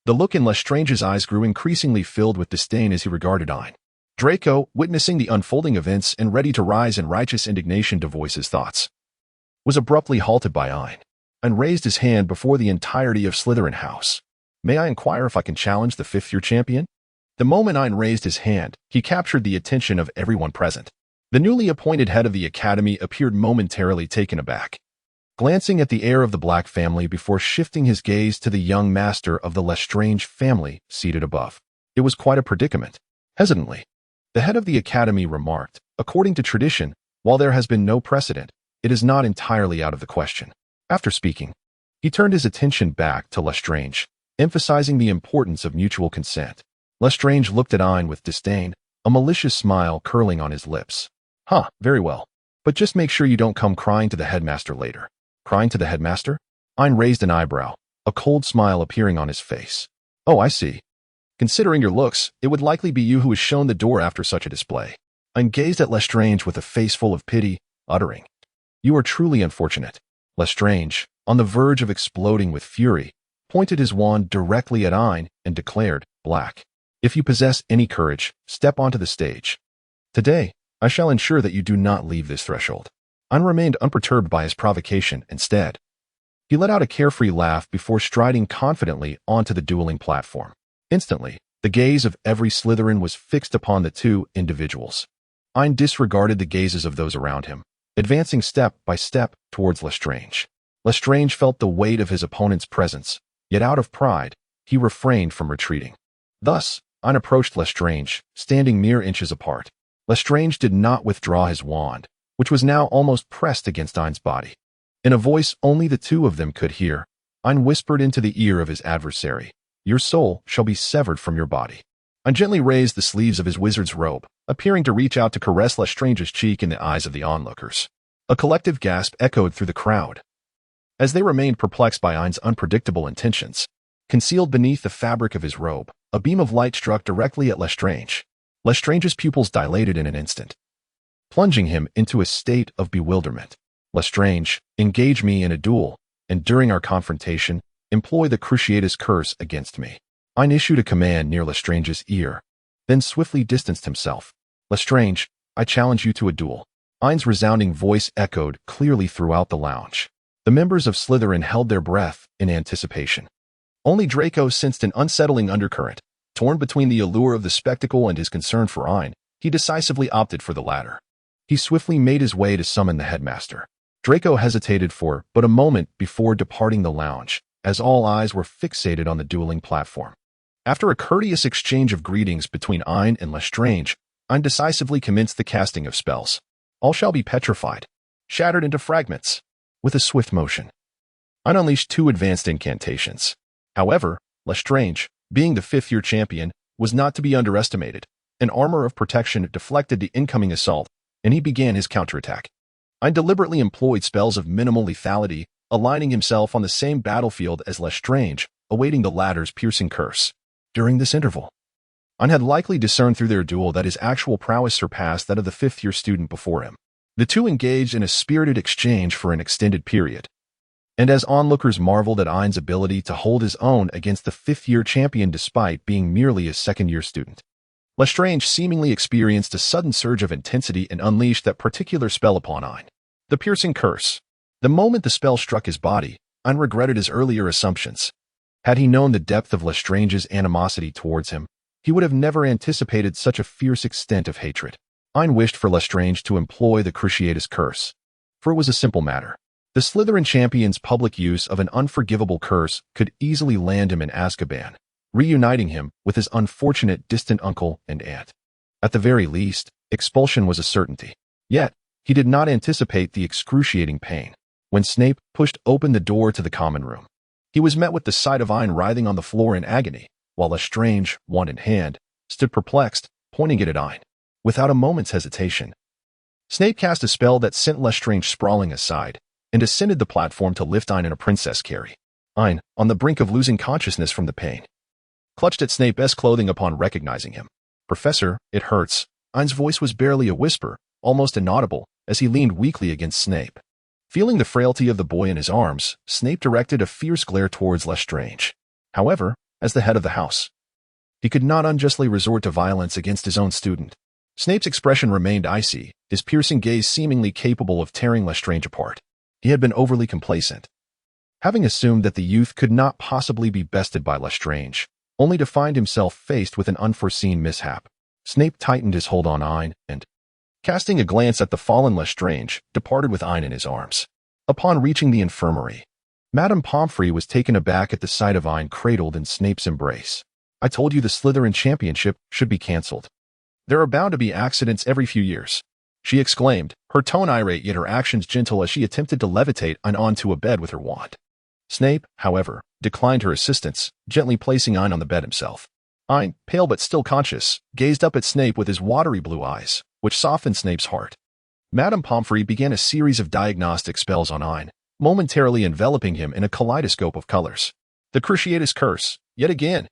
The look in Lestrange's eyes grew increasingly filled with disdain as he regarded Ain. Draco, witnessing the unfolding events and ready to rise in righteous indignation to voice his thoughts, was abruptly halted by Ain, and raised his hand before the entirety of Slytherin House. "May I inquire if I can challenge the fifth-year champion?" The moment Ain raised his hand, he captured the attention of everyone present. The newly appointed head of the academy appeared momentarily taken aback, glancing at the heir of the Black family before shifting his gaze to the young master of the Lestrange family seated above. It was quite a predicament. Hesitantly, the head of the academy remarked, "According to tradition, while there has been no precedent, it is not entirely out of the question." After speaking, he turned his attention back to Lestrange, emphasizing the importance of mutual consent. Lestrange looked at Ain with disdain, a malicious smile curling on his lips. "Huh, very well. But just make sure you don't come crying to the headmaster later." "Crying to the headmaster?" Ain raised an eyebrow, a cold smile appearing on his face. "Oh, I see. Considering your looks, it would likely be you who is shown the door after such a display." Ain gazed at Lestrange with a face full of pity, uttering, "You are truly unfortunate." Lestrange, on the verge of exploding with fury, pointed his wand directly at Ain and declared, "Black, if you possess any courage, step onto the stage. Today, I shall ensure that you do not leave this threshold." Ain remained unperturbed by his provocation. Instead, he let out a carefree laugh before striding confidently onto the dueling platform. Instantly, the gaze of every Slytherin was fixed upon the two individuals. Ain disregarded the gazes of those around him, advancing step by step towards Lestrange. Lestrange felt the weight of his opponent's presence, yet out of pride, he refrained from retreating. Thus, Ain approached Lestrange, standing mere inches apart. Lestrange did not withdraw his wand, which was now almost pressed against Ain's body. In a voice only the two of them could hear, Ain whispered into the ear of his adversary, "Your soul shall be severed from your body." Ain gently raised the sleeves of his wizard's robe, appearing to reach out to caress Lestrange's cheek in the eyes of the onlookers. A collective gasp echoed through the crowd, as they remained perplexed by Ain's unpredictable intentions. Concealed beneath the fabric of his robe, a beam of light struck directly at Lestrange. Lestrange's pupils dilated in an instant, plunging him into a state of bewilderment. "Lestrange, engage me in a duel, and during our confrontation, employ the Cruciatus Curse against me." Ain issued a command near Lestrange's ear, then swiftly distanced himself. "Lestrange, I challenge you to a duel." Ain's resounding voice echoed clearly throughout the lounge. The members of Slytherin held their breath in anticipation. Only Draco sensed an unsettling undercurrent. Torn between the allure of the spectacle and his concern for Ain, he decisively opted for the latter. He swiftly made his way to summon the headmaster. Draco hesitated for but a moment before departing the lounge, as all eyes were fixated on the dueling platform. After a courteous exchange of greetings between Ain and Lestrange, Ain decisively commenced the casting of spells. All shall be petrified, shattered into fragments. With a swift motion, Ain unleashed two advanced incantations. However, Lestrange, being the fifth-year champion, was not to be underestimated. An armor of protection deflected the incoming assault, and he began his counterattack. Ain deliberately employed spells of minimal lethality, aligning himself on the same battlefield as Lestrange, awaiting the latter's piercing curse. During this interval, Ain had likely discerned through their duel that his actual prowess surpassed that of the fifth-year student before him. The two engaged in a spirited exchange for an extended period, and as onlookers marveled at Ain's ability to hold his own against the fifth-year champion despite being merely a second-year student, Lestrange seemingly experienced a sudden surge of intensity and unleashed that particular spell upon Ain, the piercing curse. The moment the spell struck his body, Ain regretted his earlier assumptions. Had he known the depth of Lestrange's animosity towards him, he would have never anticipated such a fierce extent of hatred. Ain wished for Lestrange to employ the Cruciatus Curse, for it was a simple matter. The Slytherin champion's public use of an unforgivable curse could easily land him in Azkaban, reuniting him with his unfortunate distant uncle and aunt. At the very least, expulsion was a certainty. Yet, he did not anticipate the excruciating pain. When Snape pushed open the door to the common room, he was met with the sight of Ain writhing on the floor in agony, while Lestrange, wand in hand, stood perplexed, pointing it at Ain. Without a moment's hesitation, Snape cast a spell that sent Lestrange sprawling aside, and ascended the platform to lift Ain in a princess carry. Ain, on the brink of losing consciousness from the pain, clutched at Snape's clothing upon recognizing him. Professor, it hurts. Ain's voice was barely a whisper, almost inaudible, as he leaned weakly against Snape. Feeling the frailty of the boy in his arms, Snape directed a fierce glare towards Lestrange. However, as the head of the house, he could not unjustly resort to violence against his own student. Snape's expression remained icy, his piercing gaze seemingly capable of tearing Lestrange apart. He had been overly complacent, having assumed that the youth could not possibly be bested by Lestrange, only to find himself faced with an unforeseen mishap. Snape tightened his hold on Ain and, casting a glance at the fallen Lestrange, departed with Ain in his arms. Upon reaching the infirmary, Madame Pomfrey was taken aback at the sight of Ain cradled in Snape's embrace. I told you the Slytherin championship should be cancelled. There are bound to be accidents every few years, she exclaimed, her tone irate yet her actions gentle as she attempted to levitate Ain onto a bed with her wand. Snape, however, declined her assistance, gently placing Ain on the bed himself. Ain, pale but still conscious, gazed up at Snape with his watery blue eyes, which softened Snape's heart. Madame Pomfrey began a series of diagnostic spells on Ain, momentarily enveloping him in a kaleidoscope of colors. The Cruciatus Curse, yet again.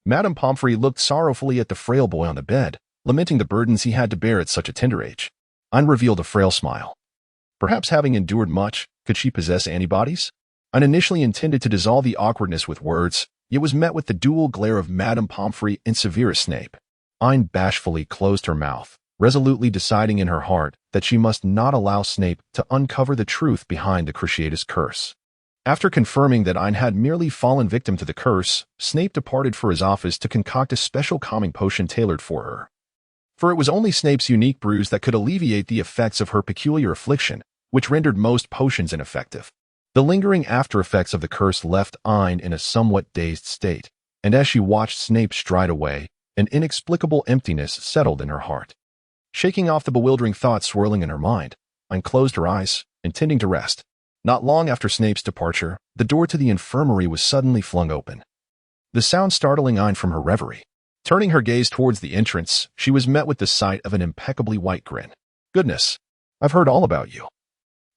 Madame Pomfrey looked sorrowfully at the frail boy on the bed, lamenting the burdens he had to bear at such a tender age. Ain revealed a frail smile. Perhaps having endured much, could she possess antibodies? Ain initially intended to dissolve the awkwardness with words, yet was met with the dual glare of Madame Pomfrey and severe Snape. Ain bashfully closed her mouth, resolutely deciding in her heart that she must not allow Snape to uncover the truth behind the Cruciatus Curse. After confirming that Ain had merely fallen victim to the curse, Snape departed for his office to concoct a special calming potion tailored for her. For it was only Snape's unique brews that could alleviate the effects of her peculiar affliction, which rendered most potions ineffective. The lingering after-effects of the curse left Ain in a somewhat dazed state, and as she watched Snape stride away, an inexplicable emptiness settled in her heart. Shaking off the bewildering thoughts swirling in her mind, Ain closed her eyes, intending to rest. Not long after Snape's departure, the door to the infirmary was suddenly flung open, the sound startling Ain from her reverie. Turning her gaze towards the entrance, she was met with the sight of an impeccably white grin. Goodness, I've heard all about you.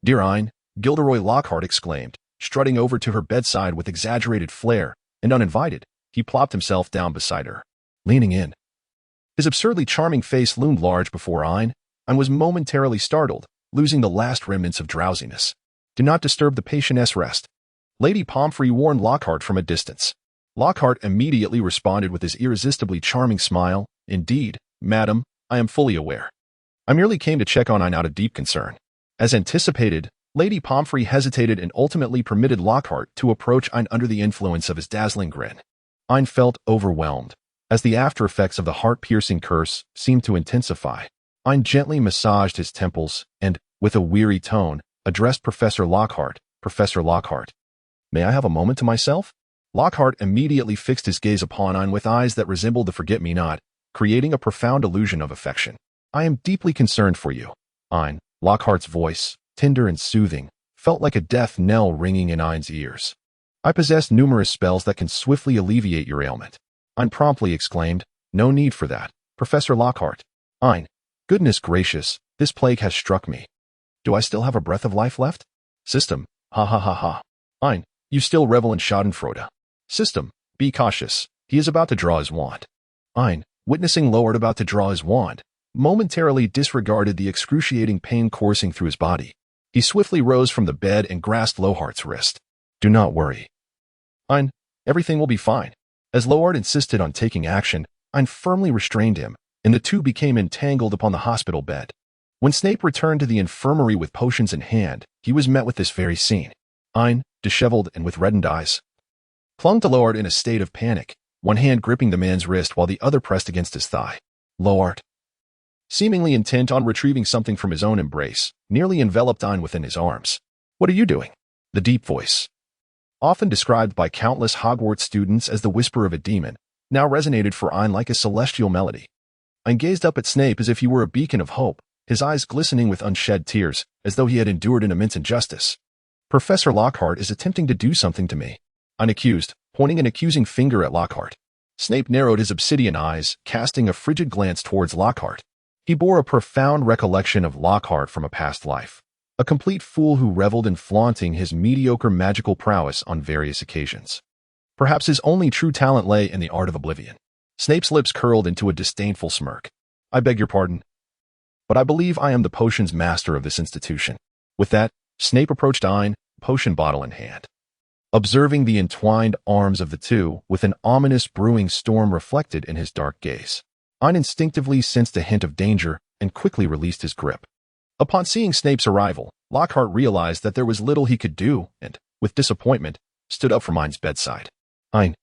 Dear Ain, Gilderoy Lockhart exclaimed, strutting over to her bedside with exaggerated flair, and uninvited, he plopped himself down beside her, leaning in. His absurdly charming face loomed large before Ain, and was momentarily startled, losing the last remnants of drowsiness. Do not disturb the patient's rest. Lady Pomfrey warned Lockhart from a distance. Lockhart immediately responded with his irresistibly charming smile. Indeed, madam, I am fully aware. I merely came to check on Ain out of deep concern. As anticipated, Lady Pomfrey hesitated and ultimately permitted Lockhart to approach Ain under the influence of his dazzling grin. Ain felt overwhelmed, as the after-effects of the heart-piercing curse seemed to intensify. Ain gently massaged his temples and, with a weary tone, addressed Professor Lockhart. Professor Lockhart, may I have a moment to myself? Lockhart immediately fixed his gaze upon Ain with eyes that resembled the forget-me-not, creating a profound illusion of affection. I am deeply concerned for you, Ain. Lockhart's voice, tender and soothing, felt like a death knell ringing in Ain's ears. I possess numerous spells that can swiftly alleviate your ailment. Ain promptly exclaimed, no need for that, Professor Lockhart. Ain, goodness gracious, this plague has struck me. Do I still have a breath of life left? System, ha ha ha ha. Ain, you still revel in schadenfreude. System, be cautious, he is about to draw his wand. Ain, witnessing Lockhart about to draw his wand, momentarily disregarded the excruciating pain coursing through his body. He swiftly rose from the bed and grasped Lockhart's wrist. Do not worry. Ain, everything will be fine. As Lockhart insisted on taking action, Ain firmly restrained him, and the two became entangled upon the hospital bed. When Snape returned to the infirmary with potions in hand, he was met with this very scene. Ain, disheveled and with reddened eyes, clung to Lockhart in a state of panic, one hand gripping the man's wrist while the other pressed against his thigh. Lockhart, seemingly intent on retrieving something from his own embrace, nearly enveloped Ain within his arms. What are you doing? The deep voice, often described by countless Hogwarts students as the whisper of a demon, now resonated for Ain like a celestial melody. Ain gazed up at Snape as if he were a beacon of hope, his eyes glistening with unshed tears, as though he had endured an immense injustice. Professor Lockhart is attempting to do something to me, Ain accused, pointing an accusing finger at Lockhart. Snape narrowed his obsidian eyes, casting a frigid glance towards Lockhart. He bore a profound recollection of Lockhart from a past life, a complete fool who reveled in flaunting his mediocre magical prowess on various occasions. Perhaps his only true talent lay in the art of oblivion. Snape's lips curled into a disdainful smirk. I beg your pardon, but I believe I am the potions master of this institution. With that, Snape approached Ain, potion bottle in hand. Observing the entwined arms of the two, with an ominous brewing storm reflected in his dark gaze, Ain instinctively sensed a hint of danger and quickly released his grip. Upon seeing Snape's arrival, Lockhart realized that there was little he could do and, with disappointment, stood up from Ain's bedside. Ain,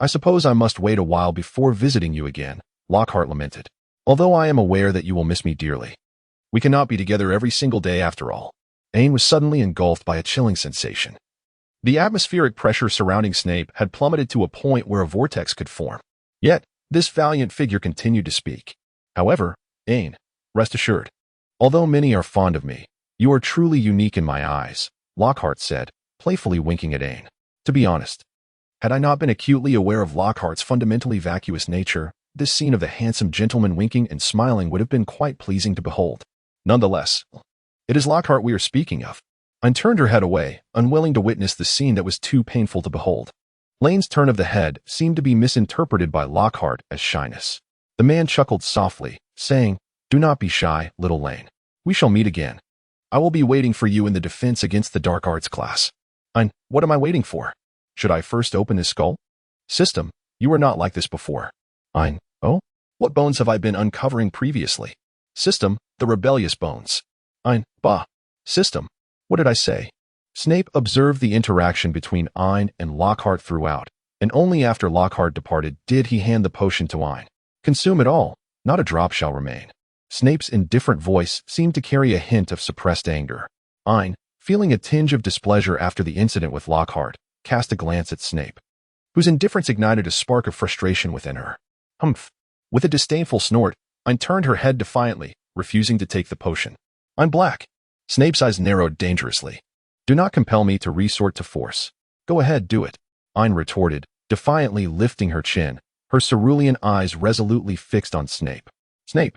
I suppose I must wait a while before visiting you again, Lockhart lamented. Although I am aware that you will miss me dearly. We cannot be together every single day after all. Ain was suddenly engulfed by a chilling sensation. The atmospheric pressure surrounding Snape had plummeted to a point where a vortex could form. Yet, this valiant figure continued to speak. However, Ain, rest assured. Although many are fond of me, you are truly unique in my eyes, Lockhart said, playfully winking at Ain. To be honest, had I not been acutely aware of Lockhart's fundamentally vacuous nature, this scene of the handsome gentleman winking and smiling would have been quite pleasing to behold. Nonetheless, it is Lockhart we are speaking of. Ain turned her head away, unwilling to witness the scene that was too painful to behold. Lane's turn of the head seemed to be misinterpreted by Lockhart as shyness. The man chuckled softly, saying, Do not be shy, little Lane. We shall meet again. I will be waiting for you in the defense against the dark arts class. Ain, what am I waiting for? Should I first open his skull? System, you were not like this before. Ain, oh? What bones have I been uncovering previously? System, the rebellious bones. Ain, bah. System, what did I say? Snape observed the interaction between Ain and Lockhart throughout, and only after Lockhart departed did he hand the potion to Ain. Consume it all, not a drop shall remain. Snape's indifferent voice seemed to carry a hint of suppressed anger. Ain, feeling a tinge of displeasure after the incident with Lockhart, cast a glance at Snape, whose indifference ignited a spark of frustration within her. Humph. With a disdainful snort, Ain turned her head defiantly, refusing to take the potion. I'm black. Snape's eyes narrowed dangerously. Do not compel me to resort to force. Go ahead, do it. Ain retorted, defiantly lifting her chin, her cerulean eyes resolutely fixed on Snape. Snape,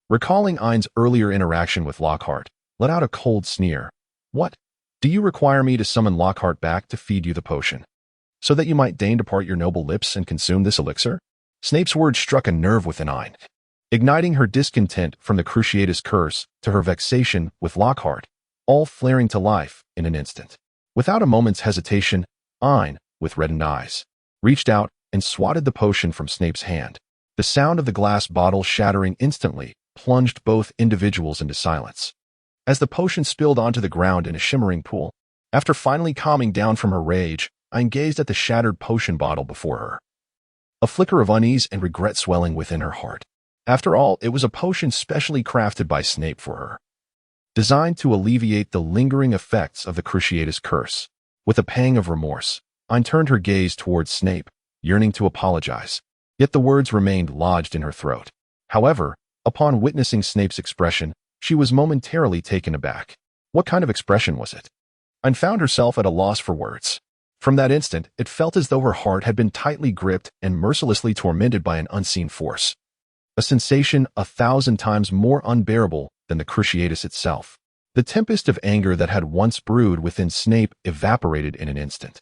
recalling Ain's earlier interaction with Lockhart, let out a cold sneer. What? Do you require me to summon Lockhart back to feed you the potion, so that you might deign to part your noble lips and consume this elixir? Snape's words struck a nerve within Ain, igniting her discontent from the Cruciatus curse to her vexation with Lockhart, all flaring to life in an instant. Without a moment's hesitation, Ain, with reddened eyes, reached out and swatted the potion from Snape's hand. The sound of the glass bottle shattering instantly plunged both individuals into silence. As the potion spilled onto the ground in a shimmering pool, after finally calming down from her rage, Ain gazed at the shattered potion bottle before her, a flicker of unease and regret swelling within her heart. After all, it was a potion specially crafted by Snape for her, designed to alleviate the lingering effects of the Cruciatus curse. With a pang of remorse, Ain turned her gaze towards Snape, yearning to apologize. Yet the words remained lodged in her throat. However, upon witnessing Snape's expression, she was momentarily taken aback. What kind of expression was it? Ain found herself at a loss for words. From that instant, it felt as though her heart had been tightly gripped and mercilessly tormented by an unseen force. A sensation 1,000 times more unbearable than the Cruciatus itself. The tempest of anger that had once brewed within Snape evaporated in an instant,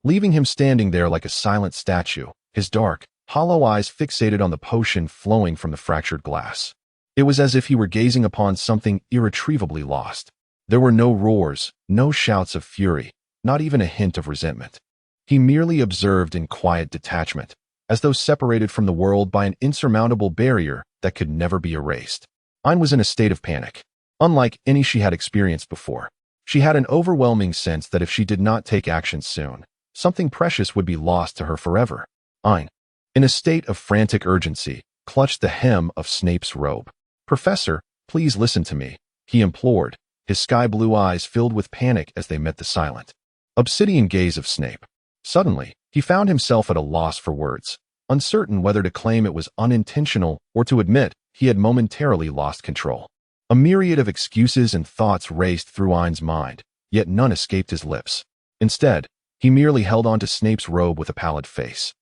leaving him standing there like a silent statue, his dark, hollow eyes fixated on the potion flowing from the fractured glass. It was as if he were gazing upon something irretrievably lost. There were no roars, no shouts of fury, not even a hint of resentment. He merely observed in quiet detachment, as though separated from the world by an insurmountable barrier that could never be erased. Ain was in a state of panic, unlike any she had experienced before. She had an overwhelming sense that if she did not take action soon, something precious would be lost to her forever. Ain, in a state of frantic urgency, clutched the hem of Snape's robe. Professor, please listen to me, he implored, his sky-blue eyes filled with panic as they met the silent, obsidian gaze of Snape. Suddenly, he found himself at a loss for words, uncertain whether to claim it was unintentional or to admit he had momentarily lost control. A myriad of excuses and thoughts raced through Ain's mind, yet none escaped his lips. Instead, he merely held on to Snape's robe with a pallid face,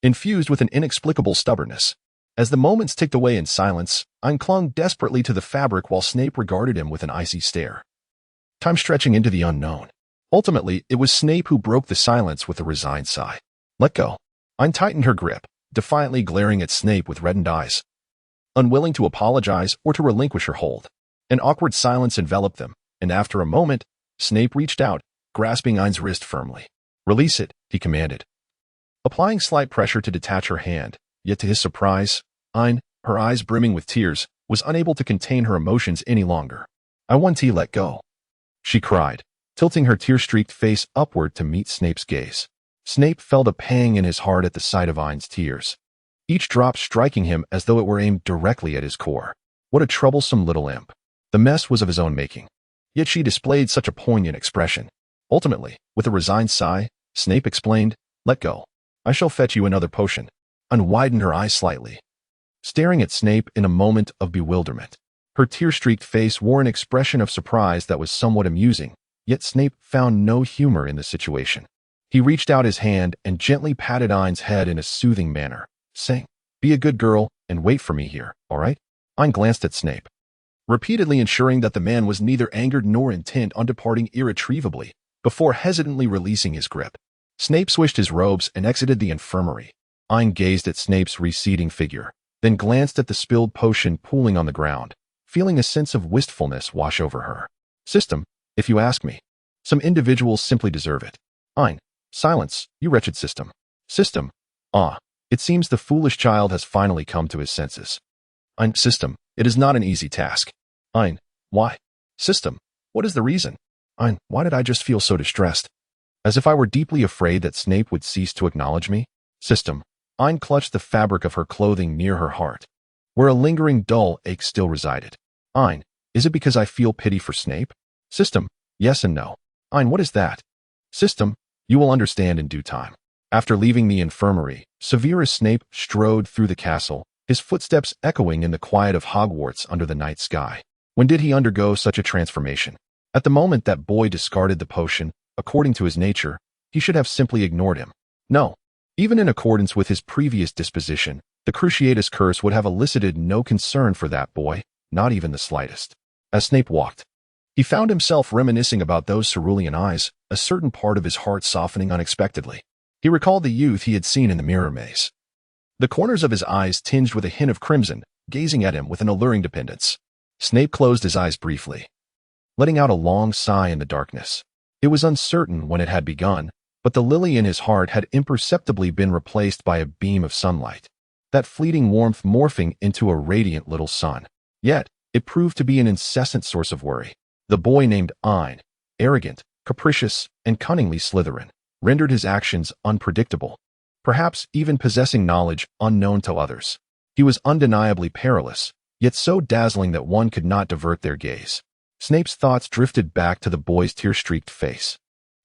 infused with an inexplicable stubbornness. As the moments ticked away in silence, Ain clung desperately to the fabric while Snape regarded him with an icy stare. Time stretching into the unknown. Ultimately, it was Snape who broke the silence with a resigned sigh. Let go. Ain tightened her grip, defiantly glaring at Snape with reddened eyes. Unwilling to apologize or to relinquish her hold, an awkward silence enveloped them, and after a moment, Snape reached out, grasping Ain's wrist firmly. "Release it," he commanded. Applying slight pressure to detach her hand, yet to his surprise, Ain, her eyes brimming with tears, was unable to contain her emotions any longer. "I want to let go," she cried, tilting her tear-streaked face upward to meet Snape's gaze. Snape felt a pang in his heart at the sight of Ain's tears, each drop striking him as though it were aimed directly at his core. What a troublesome little imp. The mess was of his own making, yet she displayed such a poignant expression. Ultimately, with a resigned sigh, Snape explained, "Let go. I shall fetch you another potion," and widened her eyes slightly, staring at Snape in a moment of bewilderment. Her tear-streaked face wore an expression of surprise that was somewhat amusing, yet Snape found no humor in the situation. He reached out his hand and gently patted Ain's head in a soothing manner, saying, "Be a good girl and wait for me here, all right?" Ain glanced at Snape, repeatedly ensuring that the man was neither angered nor intent on departing irretrievably, before hesitantly releasing his grip. Snape swished his robes and exited the infirmary. Ain gazed at Snape's receding figure, then glanced at the spilled potion pooling on the ground, feeling a sense of wistfulness wash over her. "System, if you ask me. Some individuals simply deserve it." "Ain, silence, you wretched system." "System. Ah, it seems the foolish child has finally come to his senses." "Ain, system, it is not an easy task." "Ain, why?" "System, what is the reason?" "Ain, why did I just feel so distressed? As if I were deeply afraid that Snape would cease to acknowledge me." "System." Ain clutched the fabric of her clothing near her heart, where a lingering dull ache still resided. "Ain, is it because I feel pity for Snape?" "System, yes and no." "Ain, what is that?" "System, you will understand in due time." After leaving the infirmary, Severus Snape strode through the castle, his footsteps echoing in the quiet of Hogwarts under the night sky. When did he undergo such a transformation? At the moment that boy discarded the potion, according to his nature, he should have simply ignored him. No. Even in accordance with his previous disposition, the Cruciatus curse would have elicited no concern for that boy, not even the slightest. As Snape walked, he found himself reminiscing about those cerulean eyes, a certain part of his heart softening unexpectedly. He recalled the youth he had seen in the mirror maze. The corners of his eyes tinged with a hint of crimson, gazing at him with an alluring dependence. Snape closed his eyes briefly, letting out a long sigh in the darkness. It was uncertain when it had begun, but the lily in his heart had imperceptibly been replaced by a beam of sunlight, that fleeting warmth morphing into a radiant little sun. Yet, it proved to be an incessant source of worry. The boy named Ain, arrogant, capricious, and cunningly Slytherin, rendered his actions unpredictable, perhaps even possessing knowledge unknown to others. He was undeniably perilous, yet so dazzling that one could not divert their gaze. Snape's thoughts drifted back to the boy's tear-streaked face,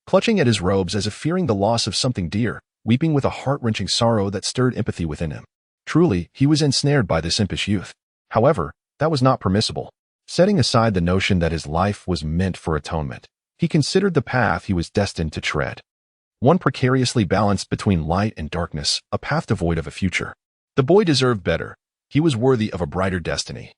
clutching at his robes as if fearing the loss of something dear, weeping with a heart-wrenching sorrow that stirred empathy within him. Truly, he was ensnared by this impish youth. However, that was not permissible. Setting aside the notion that his life was meant for atonement, he considered the path he was destined to tread, one precariously balanced between light and darkness, a path devoid of a future. The boy deserved better. He was worthy of a brighter destiny.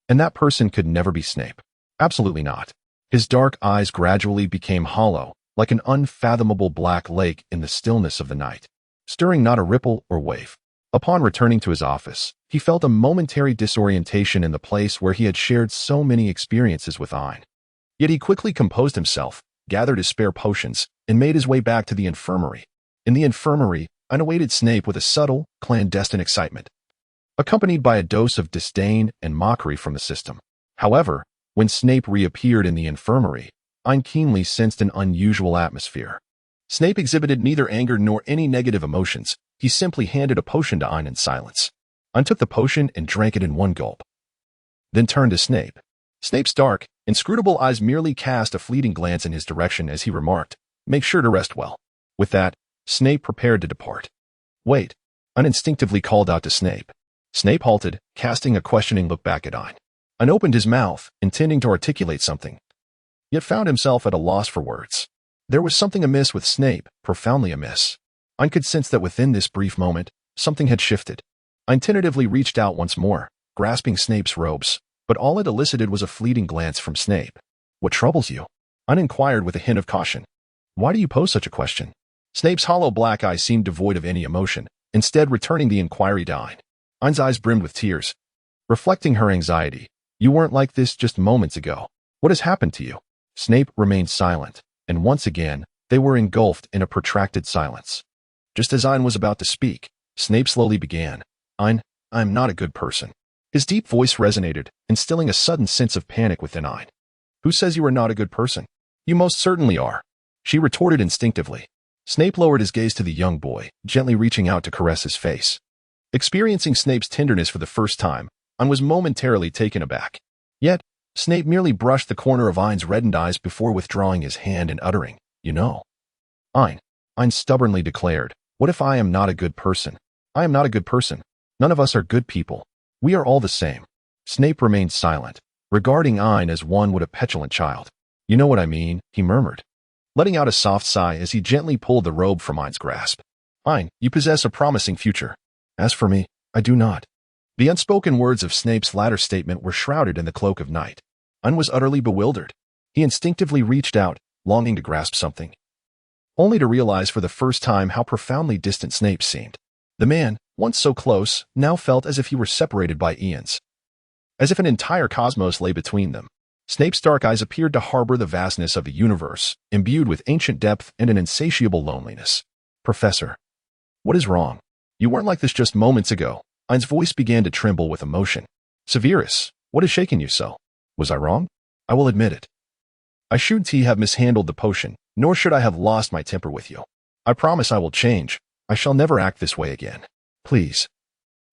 And that person could never be Snape. Absolutely not. His dark eyes gradually became hollow, like an unfathomable black lake in the stillness of the night, stirring not a ripple or wave. Upon returning to his office, he felt a momentary disorientation in the place where he had shared so many experiences with Ain. Yet he quickly composed himself, gathered his spare potions, and made his way back to the infirmary. In the infirmary, Ain awaited Snape with a subtle, clandestine excitement, accompanied by a dose of disdain and mockery from the system. However, when Snape reappeared in the infirmary, Ain keenly sensed an unusual atmosphere. Snape exhibited neither anger nor any negative emotions. He simply handed a potion to Ain in silence. Ain took the potion and drank it in one gulp, then turned to Snape. Snape's dark, inscrutable eyes merely cast a fleeting glance in his direction as he remarked, "Make sure to rest well." With that, Snape prepared to depart. "Wait," Ain instinctively called out to Snape. Snape halted, casting a questioning look back at Ain. Ain opened his mouth, intending to articulate something, yet found himself at a loss for words. There was something amiss with Snape, profoundly amiss. Ain could sense that within this brief moment, something had shifted. Ain tentatively reached out once more, grasping Snape's robes, but all it elicited was a fleeting glance from Snape. "What troubles you?" Ain inquired with a hint of caution. "Why do you pose such a question?" Snape's hollow black eye seemed devoid of any emotion, instead returning the inquiry to Ain. Ain's eyes brimmed with tears, reflecting her anxiety. You weren't like this just moments ago. What has happened to you? Snape remained silent, and once again, they were engulfed in a protracted silence. Just as Ain was about to speak, Snape slowly began. Ain, I'm not a good person. His deep voice resonated, instilling a sudden sense of panic within Ain. Who says you are not a good person? You most certainly are, she retorted instinctively. Snape lowered his gaze to the young boy, gently reaching out to caress his face. Experiencing Snape's tenderness for the first time, Ain was momentarily taken aback. Yet, Snape merely brushed the corner of Ain's reddened eyes before withdrawing his hand and uttering, You know. Ain stubbornly declared, What if I am not a good person? I am not a good person. None of us are good people. We are all the same. Snape remained silent, regarding Ain as one would a petulant child. You know what I mean, he murmured, letting out a soft sigh as he gently pulled the robe from Ain's grasp. Ain, you possess a promising future. As for me, I do not. The unspoken words of Snape's latter statement were shrouded in the cloak of night. Ain was utterly bewildered. He instinctively reached out, longing to grasp something, only to realize for the first time how profoundly distant Snape seemed. The man, once so close, now felt as if he were separated by eons. As if an entire cosmos lay between them. Snape's dark eyes appeared to harbor the vastness of the universe, imbued with ancient depth and an insatiable loneliness. Professor, what is wrong? You weren't like this just moments ago. Ain's voice began to tremble with emotion. Severus, what has shaken you so? Was I wrong? I will admit it. I shouldn't have mishandled the potion, nor should I have lost my temper with you. I promise I will change. I shall never act this way again. Please.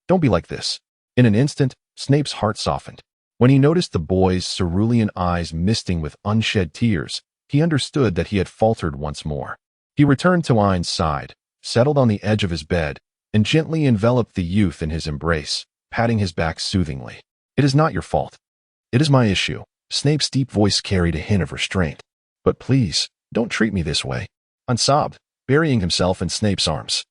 Don't be like this. In an instant, Snape's heart softened. When he noticed the boy's cerulean eyes misting with unshed tears, he understood that he had faltered once more. He returned to Ain's side, settled on the edge of his bed, and gently enveloped the youth in his embrace, patting his back soothingly. It is not your fault. It is my issue. Snape's deep voice carried a hint of restraint. But please, don't treat me this way. Ain sobbed, burying himself in Snape's arms.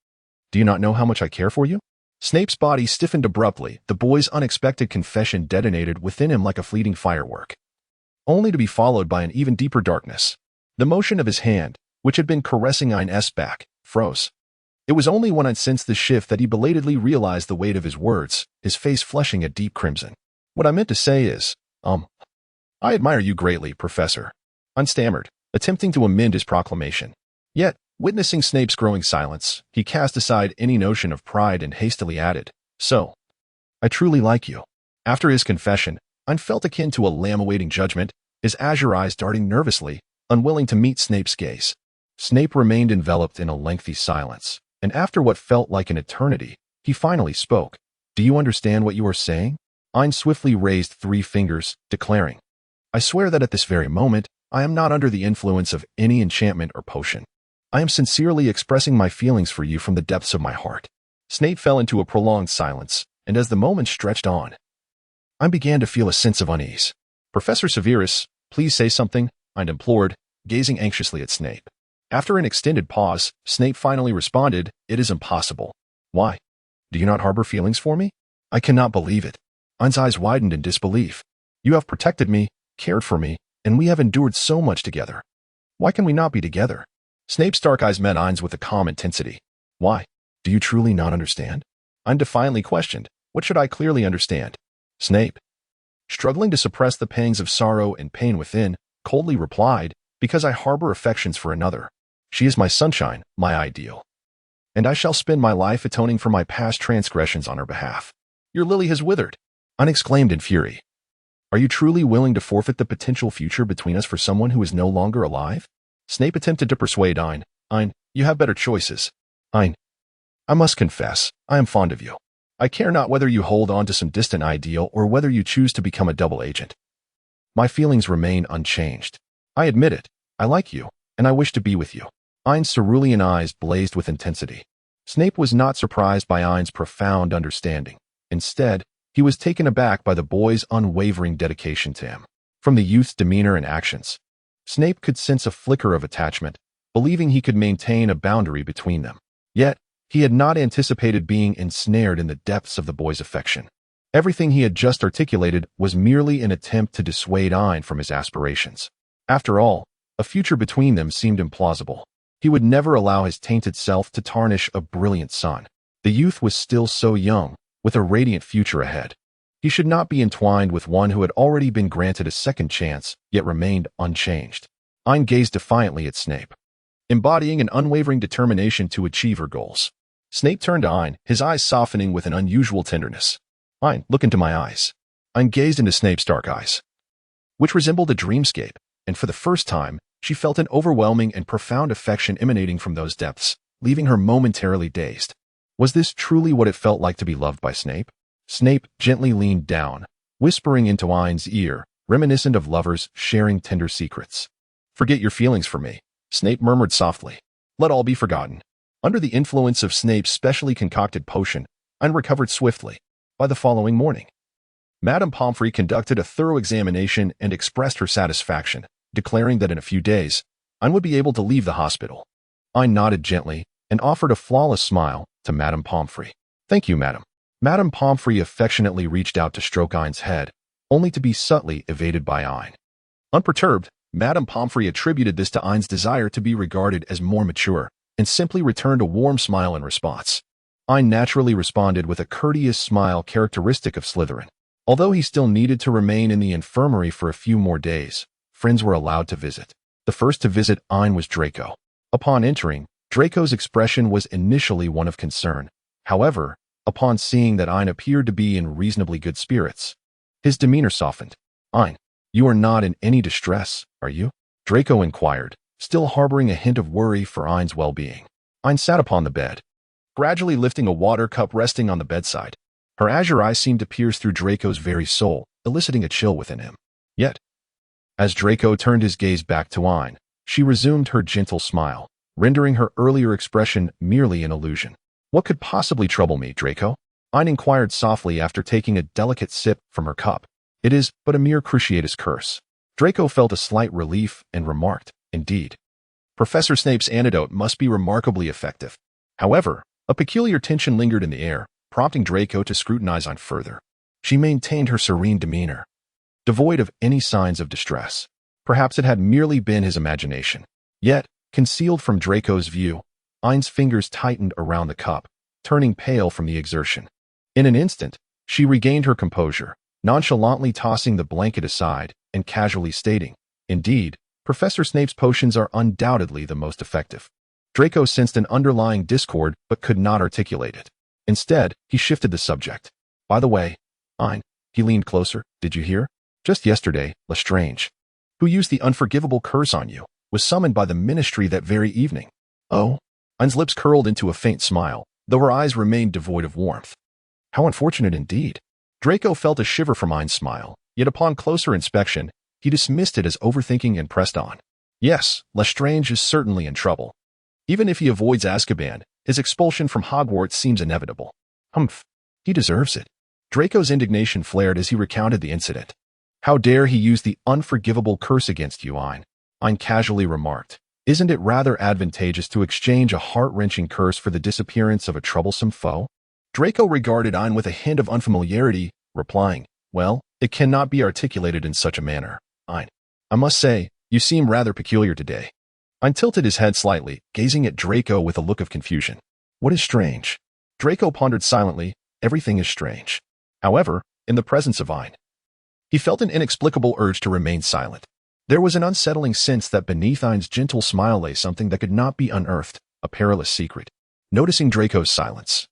Do you not know how much I care for you? Snape's body stiffened abruptly. The boy's unexpected confession detonated within him like a fleeting firework, only to be followed by an even deeper darkness. The motion of his hand, which had been caressing Ain's back, froze. It was only when Ain sensed the shift that he belatedly realized the weight of his words, his face flushing a deep crimson. What I meant to say is, I admire you greatly, Professor. Ain stammered, attempting to amend his proclamation. Yet, witnessing Snape's growing silence, he cast aside any notion of pride and hastily added, So, I truly like you. After his confession, Ain felt akin to a lamb awaiting judgment, his azure eyes darting nervously, unwilling to meet Snape's gaze. Snape remained enveloped in a lengthy silence, and after what felt like an eternity, he finally spoke. Do you understand what you are saying? Ain swiftly raised 3 fingers, declaring, I swear that at this very moment, I am not under the influence of any enchantment or potion. I am sincerely expressing my feelings for you from the depths of my heart. Snape fell into a prolonged silence, and as the moment stretched on, Ain began to feel a sense of unease. Professor Severus, please say something, Ain implored, gazing anxiously at Snape. After an extended pause, Snape finally responded, It is impossible. Why? Do you not harbor feelings for me? I cannot believe it. Ain's eyes widened in disbelief. You have protected me, cared for me, and we have endured so much together. Why can we not be together? Snape's dark eyes met Ain's with a calm intensity. Why? Do you truly not understand? Ain defiantly questioned. What should I clearly understand? Snape, struggling to suppress the pangs of sorrow and pain within, coldly replied, Because I harbor affections for another. She is my sunshine, my ideal. And I shall spend my life atoning for my past transgressions on her behalf. Your lily has withered. Ain exclaimed in fury. Are you truly willing to forfeit the potential future between us for someone who is no longer alive? Snape attempted to persuade Ain. Ain, you have better choices. Ain, I must confess, I am fond of you. I care not whether you hold on to some distant ideal or whether you choose to become a double agent. My feelings remain unchanged. I admit it, I like you, and I wish to be with you. Ain's cerulean eyes blazed with intensity. Snape was not surprised by Ain's profound understanding. Instead, he was taken aback by the boy's unwavering dedication to him. From the youth's demeanor and actions, Snape could sense a flicker of attachment, believing he could maintain a boundary between them. Yet, he had not anticipated being ensnared in the depths of the boy's affection. Everything he had just articulated was merely an attempt to dissuade Ain from his aspirations. After all, a future between them seemed implausible. He would never allow his tainted self to tarnish a brilliant sun. The The youth was still so young, with a radiant future ahead. He should not be entwined with one who had already been granted a second chance, yet remained unchanged. Ain gazed defiantly at Snape, embodying an unwavering determination to achieve her goals. Snape turned to Ain, his eyes softening with an unusual tenderness. Ain, look into my eyes. Ain gazed into Snape's dark eyes, which resembled a dreamscape, and for the first time, she felt an overwhelming and profound affection emanating from those depths, leaving her momentarily dazed. Was this truly what it felt like to be loved by Snape? Snape gently leaned down, whispering into Ain's ear, reminiscent of lovers sharing tender secrets. Forget your feelings for me, Snape murmured softly. Let all be forgotten. Under the influence of Snape's specially concocted potion, Ain recovered swiftly. By the following morning, Madame Pomfrey conducted a thorough examination and expressed her satisfaction, declaring that in a few days, Ain would be able to leave the hospital. Ain nodded gently and offered a flawless smile to Madame Pomfrey. Thank you, Madame. Madame Pomfrey affectionately reached out to stroke Ain's head, only to be subtly evaded by Ain. Unperturbed, Madame Pomfrey attributed this to Ain's desire to be regarded as more mature, and simply returned a warm smile in response. Ain naturally responded with a courteous smile characteristic of Slytherin. Although he still needed to remain in the infirmary for a few more days, friends were allowed to visit. The first to visit Ain was Draco. Upon entering, Draco's expression was initially one of concern. However, upon seeing that Ain appeared to be in reasonably good spirits, his demeanor softened. Ain, you are not in any distress, are you? Draco inquired, still harboring a hint of worry for Ain's well-being. Ain sat upon the bed, gradually lifting a water cup resting on the bedside. Her azure eyes seemed to pierce through Draco's very soul, eliciting a chill within him. Yet, as Draco turned his gaze back to Ain, she resumed her gentle smile, rendering her earlier expression merely an illusion. What could possibly trouble me, Draco? Ain inquired softly after taking a delicate sip from her cup. It is but a mere cruciatus curse. Draco felt a slight relief and remarked, indeed, Professor Snape's antidote must be remarkably effective. However, a peculiar tension lingered in the air, prompting Draco to scrutinize Ain further. She maintained her serene demeanor, devoid of any signs of distress. Perhaps it had merely been his imagination. Yet, concealed from Draco's view, Ain's fingers tightened around the cup, turning pale from the exertion. In an instant, she regained her composure, nonchalantly tossing the blanket aside and casually stating, indeed, Professor Snape's potions are undoubtedly the most effective. Draco sensed an underlying discord but could not articulate it. Instead, he shifted the subject. By the way, Ain, he leaned closer, did you hear? Just yesterday, Lestrange, who used the unforgivable curse on you, was summoned by the ministry that very evening. Oh? Ain's lips curled into a faint smile, though her eyes remained devoid of warmth. How unfortunate indeed. Draco felt a shiver from Ain's smile, yet upon closer inspection, he dismissed it as overthinking and pressed on. Yes, Lestrange is certainly in trouble. Even if he avoids Azkaban, his expulsion from Hogwarts seems inevitable. Humph, he deserves it. Draco's indignation flared as he recounted the incident. How dare he use the unforgivable curse against you, Ain? Ain casually remarked. Isn't it rather advantageous to exchange a heart-wrenching curse for the disappearance of a troublesome foe? Draco regarded Ain with a hint of unfamiliarity, replying, well, it cannot be articulated in such a manner. Ain, I must say, you seem rather peculiar today. Ain tilted his head slightly, gazing at Draco with a look of confusion. What is strange? Draco pondered silently. Everything is strange. However, in the presence of Ain, he felt an inexplicable urge to remain silent. There was an unsettling sense that beneath Ain's gentle smile lay something that could not be unearthed, a perilous secret. Noticing Draco's silence,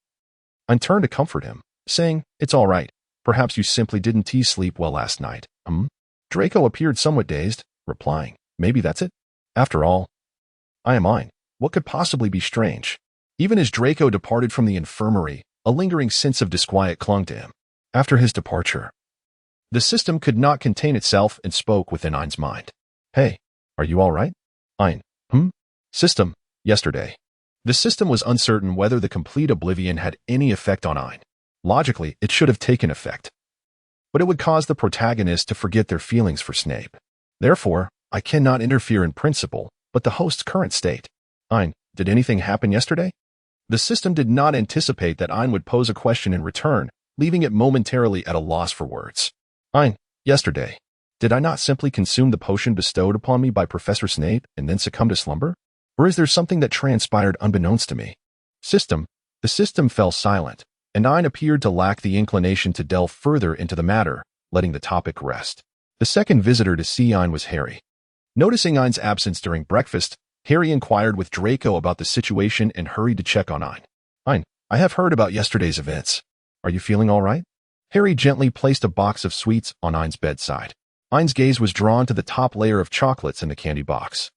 Ain turned to comfort him, saying, it's all right. Perhaps you simply didn't sleep well last night. Draco appeared somewhat dazed, replying, maybe that's it. After all, I am Ain. What could possibly be strange? Even as Draco departed from the infirmary, a lingering sense of disquiet clung to him. After his departure, the system could not contain itself and spoke within Ain's mind. Hey, are you all right? Ain, System, yesterday. The system was uncertain whether the complete oblivion had any effect on Ain. Logically, it should have taken effect. But it would cause the protagonist to forget their feelings for Snape. Therefore, I cannot interfere in principle, but the host's current state. Ain, did anything happen yesterday? The system did not anticipate that Ain would pose a question in return, leaving it momentarily at a loss for words. Ain, yesterday, did I not simply consume the potion bestowed upon me by Professor Snape and then succumb to slumber? Or is there something that transpired unbeknownst to me? System, the The system fell silent, and Ain appeared to lack the inclination to delve further into the matter, letting the topic rest. The second visitor to see Ain was Harry. Noticing Ain's absence during breakfast, Harry inquired with Draco about the situation and hurried to check on Ain. Ain, I have heard about yesterday's events. Are you feeling all right? Harry gently placed a box of sweets on Ain's bedside. Ain's gaze was drawn to the top layer of chocolates in the candy box.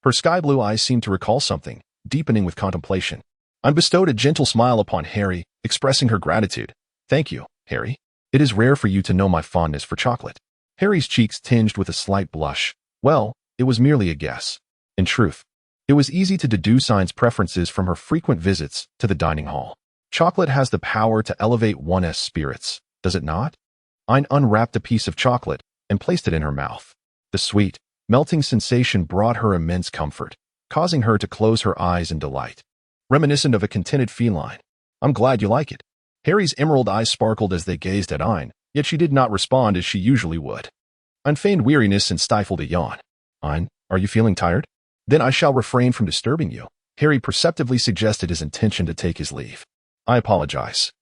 Her sky-blue eyes seemed to recall something, deepening with contemplation. Ain bestowed a gentle smile upon Harry, expressing her gratitude. Thank you, Harry. It is rare for you to know my fondness for chocolate. Harry's cheeks tinged with a slight blush. Well, it was merely a guess. In truth, it was easy to deduce Ain's preferences from her frequent visits to the dining hall. Chocolate has the power to elevate one's spirits, does it not? Ain unwrapped a piece of chocolate and placed it in her mouth. The sweet, melting sensation brought her immense comfort, causing her to close her eyes in delight. Reminiscent of a contented feline. I'm glad you like it. Harry's emerald eyes sparkled as they gazed at Ain, yet she did not respond as she usually would. Ain feigned weariness and stifled a yawn. Ain, are you feeling tired? Then I shall refrain from disturbing you. Harry perceptively suggested his intention to take his leave. I apologize.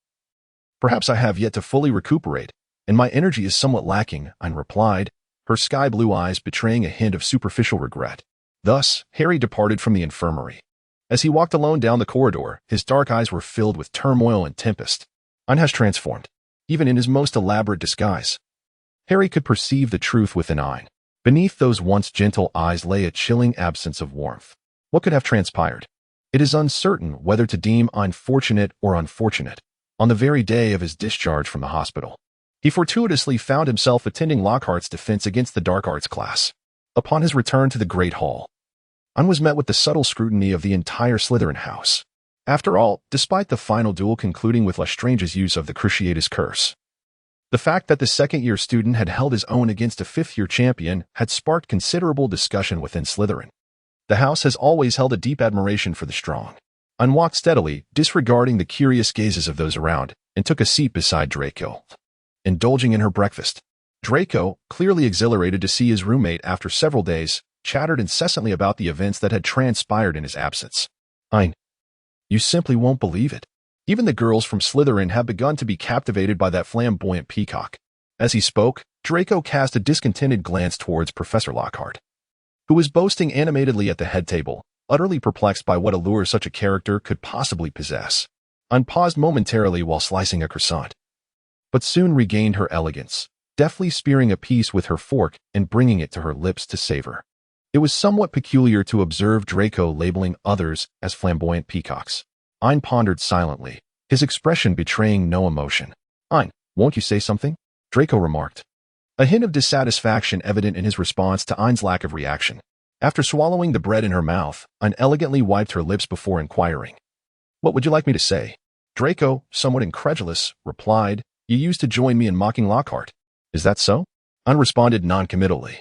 Perhaps I have yet to fully recuperate, and my energy is somewhat lacking, Ain replied, her sky-blue eyes betraying a hint of superficial regret. Thus, Harry departed from the infirmary. As he walked alone down the corridor, his dark eyes were filled with turmoil and tempest. Ain has transformed, even in his most elaborate disguise. Harry could perceive the truth within Ain. Beneath those once gentle eyes lay a chilling absence of warmth. What could have transpired? It is uncertain whether to deem Ain fortunate or unfortunate. On the very day of his discharge from the hospital, he fortuitously found himself attending Lockhart's defense against the dark arts class. Upon his return to the Great Hall, Ain was met with the subtle scrutiny of the entire Slytherin house. After all, despite the final duel concluding with Lestrange's use of the Cruciatus Curse, the fact that the second-year student had held his own against a fifth-year champion had sparked considerable discussion within Slytherin. The house has always held a deep admiration for the strong. Ain walked steadily, disregarding the curious gazes of those around, and took a seat beside Draco, indulging in her breakfast. Draco, clearly exhilarated to see his roommate after several days, chattered incessantly about the events that had transpired in his absence. Ain, you simply won't believe it. Even the girls from Slytherin have begun to be captivated by that flamboyant peacock. As he spoke, Draco cast a discontented glance towards Professor Lockhart, who was boasting animatedly at the head table, utterly perplexed by what allure such a character could possibly possess. Ain paused momentarily while slicing a croissant, but soon regained her elegance, deftly spearing a piece with her fork and bringing it to her lips to savor. It was somewhat peculiar to observe Draco labeling others as flamboyant peacocks. Ain pondered silently, his expression betraying no emotion. Ain, won't you say something? Draco remarked, a hint of dissatisfaction evident in his response to Ain's lack of reaction. After swallowing the bread in her mouth, Ain elegantly wiped her lips before inquiring. What would you like me to say? Draco, somewhat incredulous, replied, You used to join me in mocking Lockhart. Is that so? Ain responded noncommittally.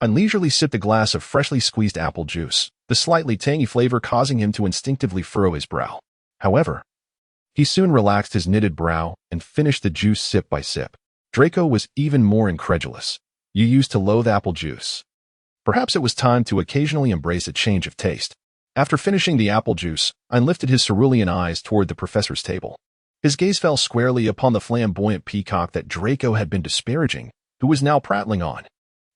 Ain leisurely sipped a glass of freshly squeezed apple juice, the slightly tangy flavor causing him to instinctively furrow his brow. However, he soon relaxed his knitted brow and finished the juice sip by sip. Draco was even more incredulous. You used to loathe apple juice. Perhaps it was time to occasionally embrace a change of taste. After finishing the apple juice, Ain lifted his cerulean eyes toward the professor's table. His gaze fell squarely upon the flamboyant peacock that Draco had been disparaging, who was now prattling on.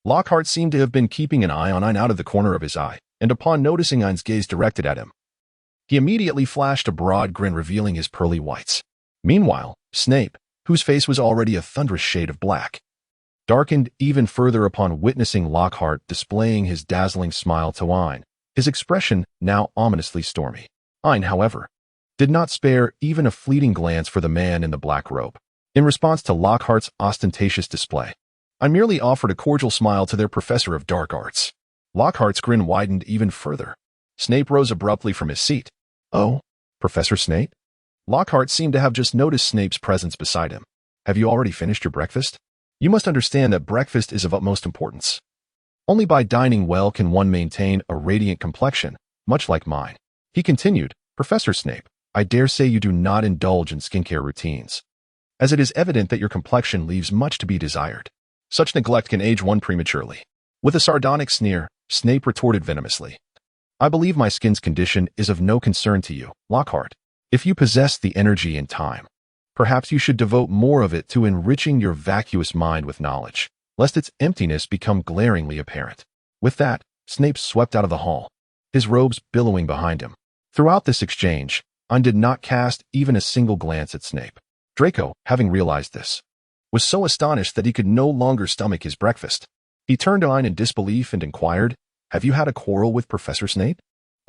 Lockhart seemed to have been keeping an eye on Ain out of the corner of his eye, and upon noticing Ain's gaze directed at him, he immediately flashed a broad grin revealing his pearly whites. Meanwhile, Snape, whose face was already a thunderous shade of black, darkened even further upon witnessing Lockhart displaying his dazzling smile to Ain, his expression now ominously stormy. Ain, however, did not spare even a fleeting glance for the man in the black robe. In response to Lockhart's ostentatious display, Ain merely offered a cordial smile to their professor of dark arts. Lockhart's grin widened even further. Snape rose abruptly from his seat. Oh, Professor Snape? Lockhart seemed to have just noticed Snape's presence beside him. Have you already finished your breakfast? You must understand that breakfast is of utmost importance. Only by dining well can one maintain a radiant complexion, much like mine. He continued, Professor Snape, I dare say you do not indulge in skincare routines, as it is evident that your complexion leaves much to be desired. Such neglect can age one prematurely. With a sardonic sneer, Snape retorted venomously. I believe my skin's condition is of no concern to you, Lockhart. If you possess the energy and time, perhaps you should devote more of it to enriching your vacuous mind with knowledge, lest its emptiness become glaringly apparent. With that, Snape swept out of the hall, his robes billowing behind him. Throughout this exchange, Ain did not cast even a single glance at Snape. Draco, having realized this, was so astonished that he could no longer stomach his breakfast. He turned to Ain in disbelief and inquired, "Have you had a quarrel with Professor Snape?"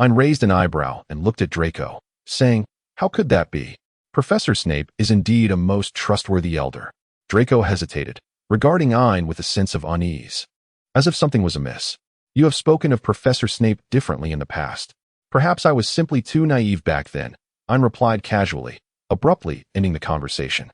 Ain raised an eyebrow and looked at Draco, saying, "How could that be? Professor Snape is indeed a most trustworthy elder." Draco hesitated, regarding Ain with a sense of unease, as if something was amiss. "You have spoken of Professor Snape differently in the past. Perhaps I was simply too naive back then," Ain replied casually, abruptly ending the conversation.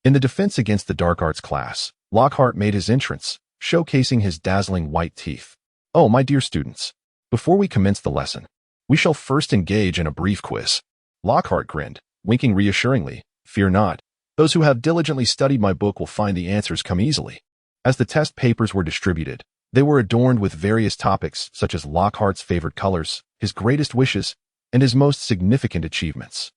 In the defense against the dark arts class, Lockhart made his entrance, showcasing his dazzling white teeth. "Oh, my dear students, before we commence the lesson, we shall first engage in a brief quiz." Lockhart grinned, winking reassuringly. "Fear not. Those who have diligently studied my book will find the answers come easily." As the test papers were distributed, they were adorned with various topics such as Lockhart's favorite colors, his greatest wishes, and his most significant achievements.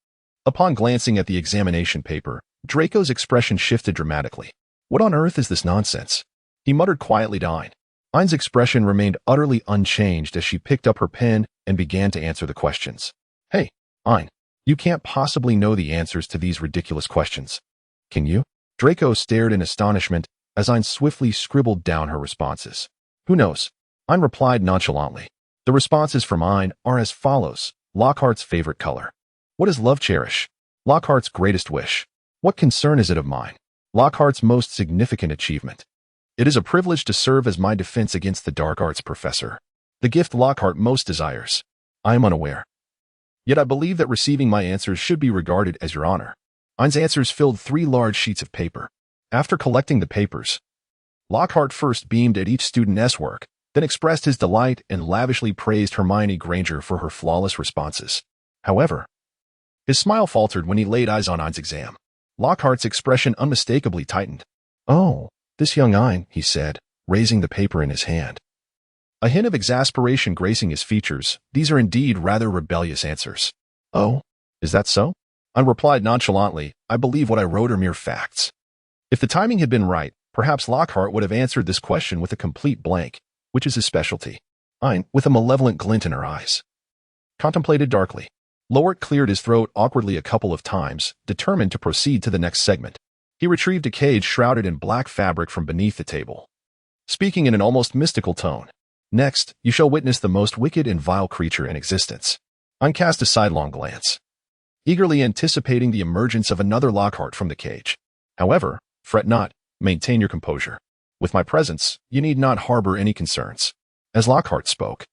Upon glancing at the examination paper, Draco's expression shifted dramatically. "What on earth is this nonsense?" he muttered quietly to Ain. Ain's expression remained utterly unchanged as she picked up her pen and began to answer the questions. "Hey, Ain, you can't possibly know the answers to these ridiculous questions. Can you?" Draco stared in astonishment as Ain swiftly scribbled down her responses. "Who knows?" Ain replied nonchalantly. The responses from Ain are as follows. Lockhart's favorite color. What does love cherish? Lockhart's greatest wish. What concern is it of mine? Lockhart's most significant achievement. It is a privilege to serve as my defense against the dark arts professor. The gift Lockhart most desires. I am unaware. Yet I believe that receiving my answers should be regarded as your honor. Ain's answers filled 3 large sheets of paper. After collecting the papers, Lockhart first beamed at each student's work, then expressed his delight and lavishly praised Hermione Granger for her flawless responses. However, his smile faltered when he laid eyes on Ain's exam. Lockhart's expression unmistakably tightened. "Oh, this young Ain," he said, raising the paper in his hand. A hint of exasperation gracing his features. "These are indeed rather rebellious answers." "Oh, is that so?" Ain replied nonchalantly, "I believe what I wrote are mere facts." If the timing had been right, perhaps Lockhart would have answered this question with a complete blank, which is his specialty. Ain, with a malevolent glint in her eyes, contemplated darkly. Lowart cleared his throat awkwardly a couple of times, determined to proceed to the next segment. He retrieved a cage shrouded in black fabric from beneath the table, speaking in an almost mystical tone. "Next, you shall witness the most wicked and vile creature in existence." Ain cast a sidelong glance, eagerly anticipating the emergence of another Lockhart from the cage. "However, fret not, maintain your composure. With my presence, you need not harbor any concerns." As Lockhart spoke,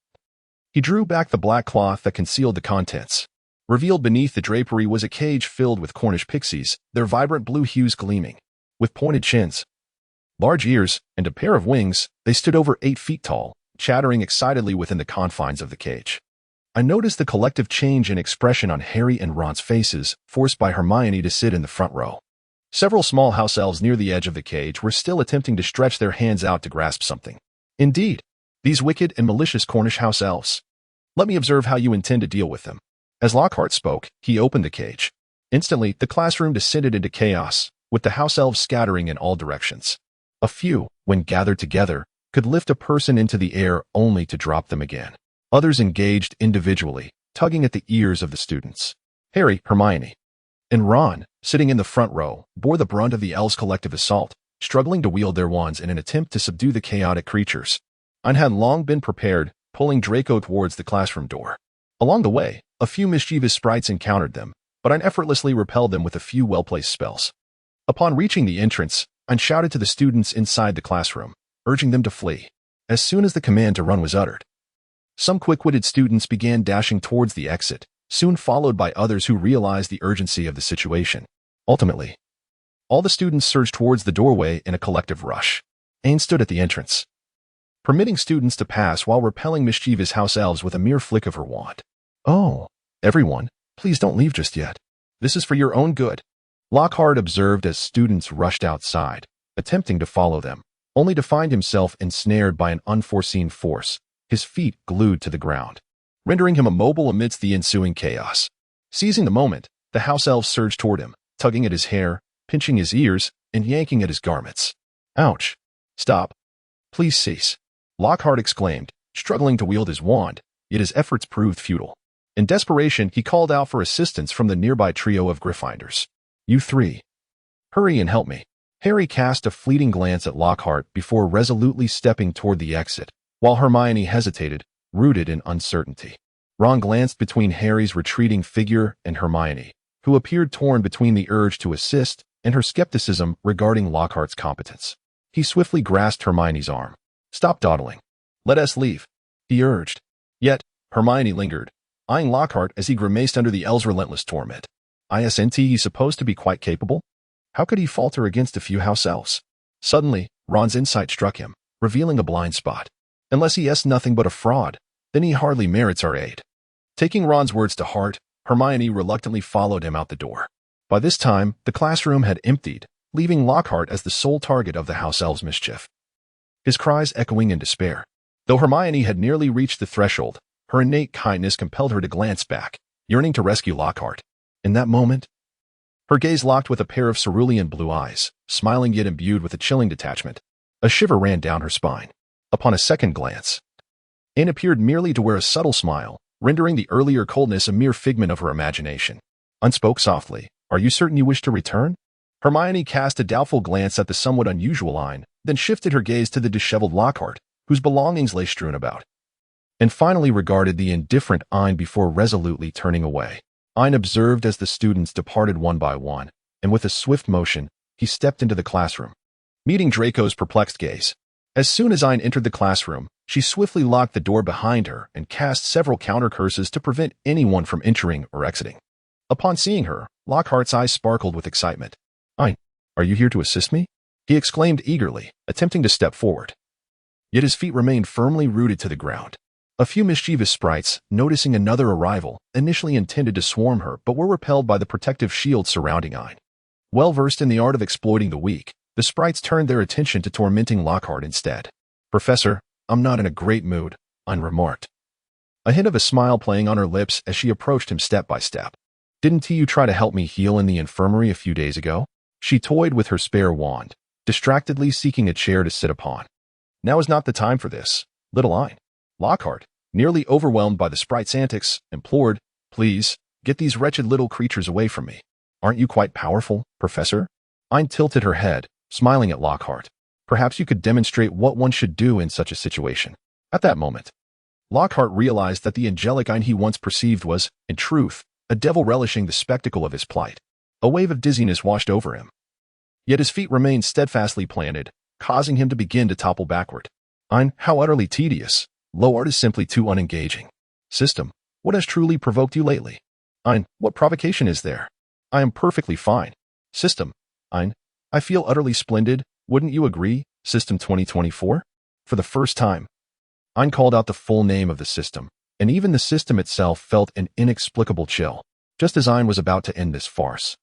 he drew back the black cloth that concealed the contents. Revealed beneath the drapery was a cage filled with Cornish pixies, their vibrant blue hues gleaming. With pointed chins, large ears, and a pair of wings, they stood over 8 feet tall, chattering excitedly within the confines of the cage. I noticed the collective change in expression on Harry and Ron's faces, forced by Hermione to sit in the front row. Several small house elves near the edge of the cage were still attempting to stretch their hands out to grasp something. Indeed, these wicked and malicious Cornish house elves. Let me observe how you intend to deal with them. As Lockhart spoke, he opened the cage. Instantly, the classroom descended into chaos, with the house elves scattering in all directions. A few, when gathered together, could lift a person into the air only to drop them again. Others engaged individually, tugging at the ears of the students. Harry, Hermione, and Ron, sitting in the front row, bore the brunt of the elves' collective assault, struggling to wield their wands in an attempt to subdue the chaotic creatures. Ain had long been prepared, pulling Draco towards the classroom door. Along the way, a few mischievous sprites encountered them, but Ain effortlessly repelled them with a few well-placed spells. Upon reaching the entrance, Ain shouted to the students inside the classroom, urging them to flee. As soon as the command to run was uttered, some quick-witted students began dashing towards the exit, soon followed by others who realized the urgency of the situation. Ultimately, all the students surged towards the doorway in a collective rush. Ain stood at the entrance, permitting students to pass while repelling mischievous house elves with a mere flick of her wand. "Oh, everyone, please don't leave just yet. This is for your own good," Lockhart observed as students rushed outside, attempting to follow them, only to find himself ensnared by an unforeseen force, his feet glued to the ground, rendering him immobile amidst the ensuing chaos. Seizing the moment, The house elves surged toward him, tugging at his hair, pinching his ears, and yanking at his garments. Ouch! Stop! Please cease! Lockhart exclaimed, struggling to wield his wand, yet his efforts proved futile. In desperation, he called out for assistance from the nearby trio of Gryffindors. You three. Hurry and help me. Harry cast a fleeting glance at Lockhart before resolutely stepping toward the exit, while Hermione hesitated, rooted in uncertainty. Ron glanced between Harry's retreating figure and Hermione, who appeared torn between the urge to assist and her skepticism regarding Lockhart's competence. He swiftly grasped Hermione's arm. Stop dawdling. Let us leave, he urged. Yet, Hermione lingered, eyeing Lockhart as he grimaced under the elves' relentless torment. Isn't he supposed to be quite capable? How could he falter against a few house elves? Suddenly, Ron's insight struck him, revealing a blind spot. Unless he is nothing but a fraud, then he hardly merits our aid. Taking Ron's words to heart, Hermione reluctantly followed him out the door. By this time, the classroom had emptied, leaving Lockhart as the sole target of the house elves' mischief. His cries echoing in despair. Though Hermione had nearly reached the threshold, her innate kindness compelled her to glance back, yearning to rescue Lockhart. In that moment, her gaze locked with a pair of cerulean blue eyes, smiling yet imbued with a chilling detachment. A shiver ran down her spine. Upon a second glance, Ain appeared merely to wear a subtle smile, rendering the earlier coldness a mere figment of her imagination. Unspoke softly, "Are you certain you wish to return?" Hermione cast a doubtful glance at the somewhat unusual Ain, then shifted her gaze to the disheveled Lockhart, whose belongings lay strewn about, and finally regarded the indifferent Ain before resolutely turning away. Ain observed as the students departed one by one, and with a swift motion, he stepped into the classroom, meeting Draco's perplexed gaze. As soon as Ain entered the classroom, she swiftly locked the door behind her and cast several counter-curses to prevent anyone from entering or exiting. Upon seeing her, Lockhart's eyes sparkled with excitement. "Ain, are you here to assist me?" he exclaimed eagerly, attempting to step forward. Yet his feet remained firmly rooted to the ground. A few mischievous sprites, noticing another arrival, initially intended to swarm her but were repelled by the protective shield surrounding Ain. Well versed in the art of exploiting the weak, the sprites turned their attention to tormenting Lockhart instead. "Professor, I'm not in a great mood," Ain remarked, a hint of a smile playing on her lips as she approached him step by step. "Didn't you try to help me heal in the infirmary a few days ago?" She toyed with her spare wand, distractedly seeking a chair to sit upon. "Now is not the time for this, little Ain." Lockhart, nearly overwhelmed by the sprite's antics, implored, "Please, get these wretched little creatures away from me. Aren't you quite powerful, Professor?" Ain tilted her head, smiling at Lockhart. "Perhaps you could demonstrate what one should do in such a situation." At that moment, Lockhart realized that the angelic Ain he once perceived was, in truth, a devil relishing the spectacle of his plight. A wave of dizziness washed over him. Yet his feet remained steadfastly planted, causing him to begin to topple backward. "Ain, how utterly tedious. Low art is simply too unengaging. System, what has truly provoked you lately?" "Ain, what provocation is there? I am perfectly fine." "System, Ain, I feel utterly splendid. Wouldn't you agree, System 2024? For the first time, Ain called out the full name of the system, and even the system itself felt an inexplicable chill, just as Ain was about to end this farce.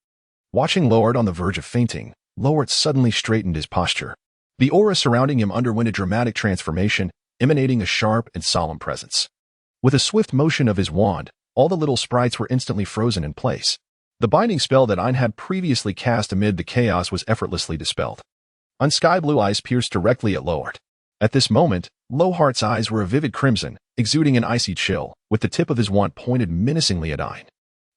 Watching Lowart on the verge of fainting, Lowart suddenly straightened his posture. The aura surrounding him underwent a dramatic transformation, emanating a sharp and solemn presence. With a swift motion of his wand, all the little sprites were instantly frozen in place. The binding spell that Ain had previously cast amid the chaos was effortlessly dispelled. Ain's sky-blue eyes pierced directly at Lowart. At this moment, Lowhart's eyes were a vivid crimson, exuding an icy chill, with the tip of his wand pointed menacingly at Ain.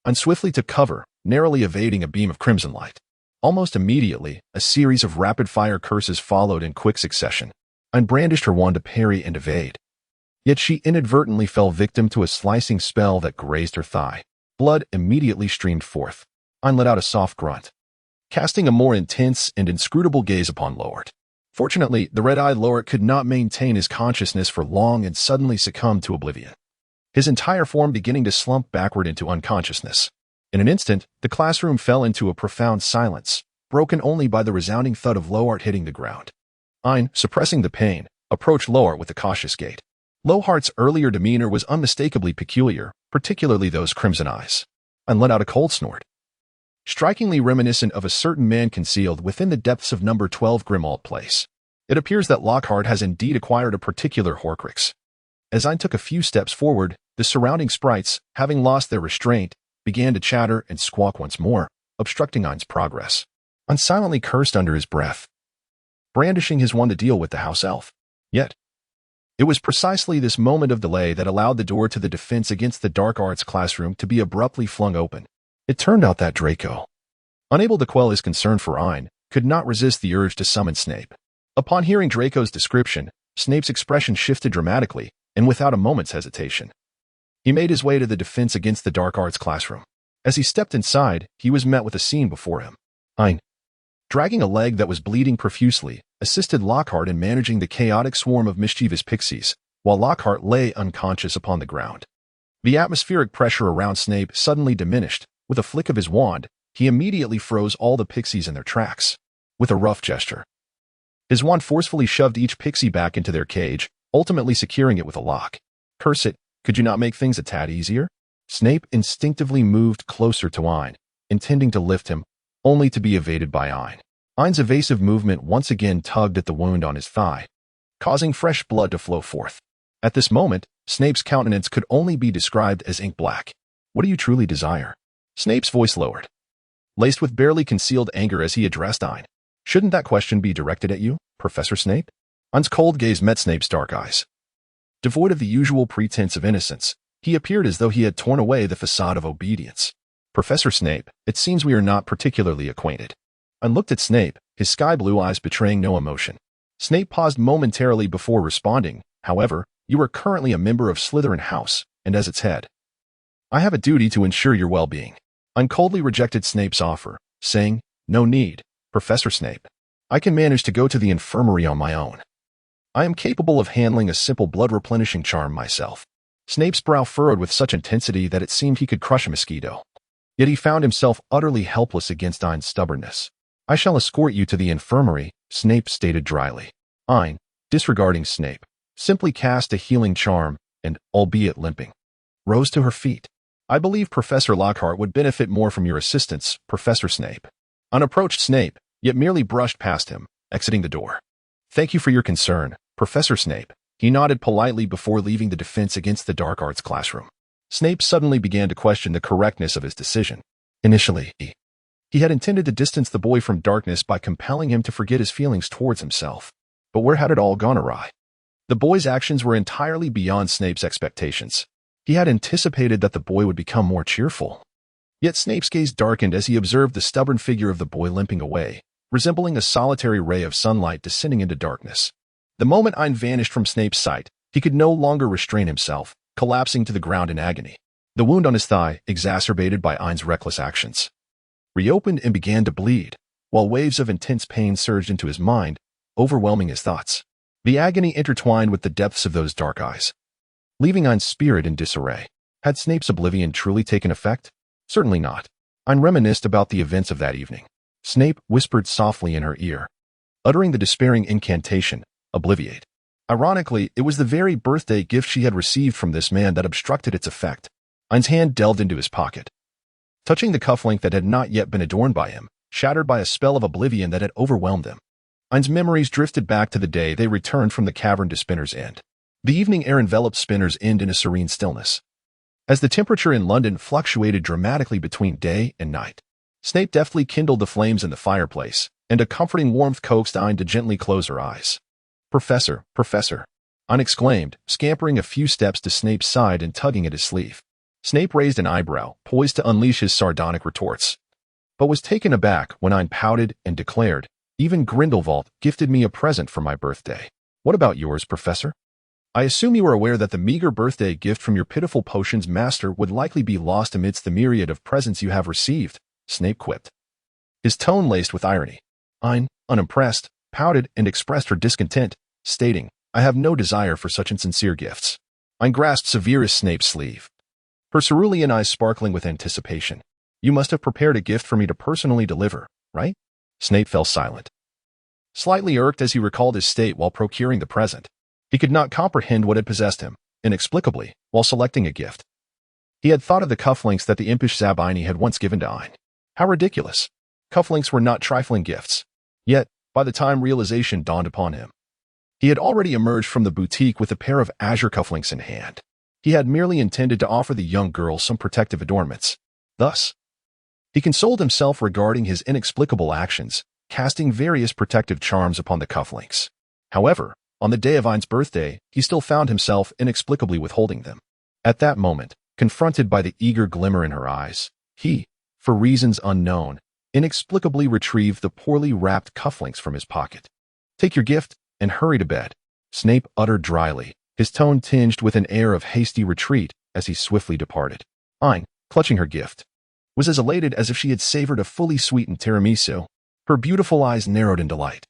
Ain swiftly took cover, narrowly evading a beam of crimson light. Almost immediately, a series of rapid-fire curses followed in quick succession. Ain brandished her wand to parry and evade. Yet she inadvertently fell victim to a slicing spell that grazed her thigh. Blood immediately streamed forth. Ain let out a soft grunt, casting a more intense and inscrutable gaze upon Lowart. Fortunately, the red-eyed Lowart could not maintain his consciousness for long and suddenly succumbed to oblivion, his entire form beginning to slump backward into unconsciousness. In an instant, the classroom fell into a profound silence, broken only by the resounding thud of Lowart hitting the ground. Ain, suppressing the pain, approached Lowart with a cautious gait. Lowhart's earlier demeanor was unmistakably peculiar, particularly those crimson eyes. Ain let out a cold snort, strikingly reminiscent of a certain man concealed within the depths of number 12 Grimmauld Place. It appears that Lockhart has indeed acquired a particular Horcrux. As Ain took a few steps forward, the surrounding sprites, having lost their restraint, began to chatter and squawk once more, obstructing Ain's progress. Ain silently cursed under his breath, brandishing his wand to deal with the house elf. Yet, it was precisely this moment of delay that allowed the door to the defense against the dark arts classroom to be abruptly flung open. It turned out that Draco, unable to quell his concern for Ain, could not resist the urge to summon Snape. Upon hearing Draco's description, Snape's expression shifted dramatically, and without a moment's hesitation, he made his way to the defense against the dark arts classroom. As he stepped inside, he was met with a scene before him. Ain, dragging a leg that was bleeding profusely, assisted Lockhart in managing the chaotic swarm of mischievous pixies, while Lockhart lay unconscious upon the ground. The atmospheric pressure around Snape suddenly diminished. With a flick of his wand, he immediately froze all the pixies in their tracks. With a rough gesture, his wand forcefully shoved each pixie back into their cage, ultimately securing it with a lock. Curse it, could you not make things a tad easier? Snape instinctively moved closer to Ain, intending to lift him, only to be evaded by Ain. Ain's evasive movement once again tugged at the wound on his thigh, causing fresh blood to flow forth. At this moment, Snape's countenance could only be described as ink black. What do you truly desire? Snape's voice lowered, laced with barely concealed anger as he addressed Ain. Shouldn't that question be directed at you, Professor Snape? Ain's cold gaze met Snape's dark eyes. Devoid of the usual pretense of innocence, he appeared as though he had torn away the facade of obedience. Professor Snape, it seems we are not particularly acquainted. Ain looked at Snape, his sky-blue eyes betraying no emotion. Snape paused momentarily before responding. However, you are currently a member of Slytherin House, and as its head, I have a duty to ensure your well-being. Ain coldly rejected Snape's offer, saying, No need, Professor Snape. I can manage to go to the infirmary on my own. I am capable of handling a simple blood-replenishing charm myself. Snape's brow furrowed with such intensity that it seemed he could crush a mosquito. Yet he found himself utterly helpless against Ain's stubbornness. I shall escort you to the infirmary, Snape stated dryly. Ain, disregarding Snape, simply cast a healing charm and, albeit limping, rose to her feet. I believe Professor Lockhart would benefit more from your assistance, Professor Snape. Ain approached Snape, yet merely brushed past him, exiting the door. Thank you for your concern, Professor Snape. He nodded politely before leaving the defense against the dark arts classroom. Snape suddenly began to question the correctness of his decision. Initially, he had intended to distance the boy from darkness by compelling him to forget his feelings towards himself. But where had it all gone awry? The boy's actions were entirely beyond Snape's expectations. He had anticipated that the boy would become more cheerful. Yet Snape's gaze darkened as he observed the stubborn figure of the boy limping away, resembling a solitary ray of sunlight descending into darkness. The moment Ain vanished from Snape's sight, he could no longer restrain himself, collapsing to the ground in agony. The wound on his thigh, exacerbated by Ain's reckless actions, reopened and began to bleed, while waves of intense pain surged into his mind, overwhelming his thoughts. The agony intertwined with the depths of those dark eyes, leaving Ain's spirit in disarray. Had Snape's oblivion truly taken effect? Certainly not. Ain reminisced about the events of that evening. Snape whispered softly in her ear, uttering the despairing incantation, Obliviate. Ironically, it was the very birthday gift she had received from this man that obstructed its effect. Ain's hand delved into his pocket, touching the cufflink that had not yet been adorned by him, shattered by a spell of oblivion that had overwhelmed him. Ain's memories drifted back to the day they returned from the cavern to Spinner's End. The evening air enveloped Spinner's End in a serene stillness, as the temperature in London fluctuated dramatically between day and night. Snape deftly kindled the flames in the fireplace, and a comforting warmth coaxed Ain to gently close her eyes. Professor, Ain exclaimed, scampering a few steps to Snape's side and tugging at his sleeve. Snape raised an eyebrow, poised to unleash his sardonic retorts, but was taken aback when Ain pouted and declared, Even Grindelwald gifted me a present for my birthday. What about yours, Professor? I assume you are aware that the meager birthday gift from your pitiful potions master would likely be lost amidst the myriad of presents you have received, Snape quipped, his tone laced with irony. Ain, unimpressed, pouted and expressed her discontent, stating, I have no desire for such insincere gifts. Ain grasped Severus Snape's sleeve, her cerulean eyes sparkling with anticipation. You must have prepared a gift for me to personally deliver, right? Snape fell silent, slightly irked as he recalled his state while procuring the present. He could not comprehend what had possessed him, inexplicably, while selecting a gift. He had thought of the cufflinks that the impish Zabini had once given to Ain. How ridiculous. Cufflinks were not trifling gifts. Yet, by the time realization dawned upon him, he had already emerged from the boutique with a pair of azure cufflinks in hand. He had merely intended to offer the young girl some protective adornments. Thus, he consoled himself regarding his inexplicable actions, casting various protective charms upon the cufflinks. However, on the day of Ain's birthday, he still found himself inexplicably withholding them. At that moment, confronted by the eager glimmer in her eyes, he, for reasons unknown, inexplicably retrieved the poorly wrapped cufflinks from his pocket. "Take your gift and hurry to bed," Snape uttered dryly, his tone tinged with an air of hasty retreat as he swiftly departed. Ain, clutching her gift, was as elated as if she had savored a fully sweetened tiramisu. Her beautiful eyes narrowed in delight,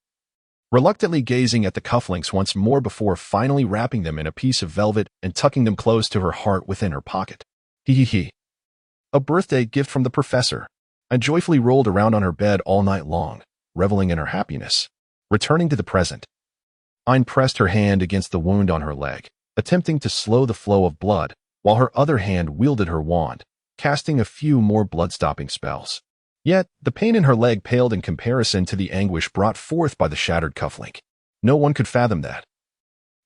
reluctantly gazing at the cufflinks once more before finally wrapping them in a piece of velvet and tucking them close to her heart within her pocket. He. A birthday gift from the professor. I joyfully rolled around on her bed all night long, reveling in her happiness. Returning to the present, Ain pressed her hand against the wound on her leg, attempting to slow the flow of blood, while her other hand wielded her wand, casting a few more blood-stopping spells. Yet, the pain in her leg paled in comparison to the anguish brought forth by the shattered cufflink. No one could fathom that.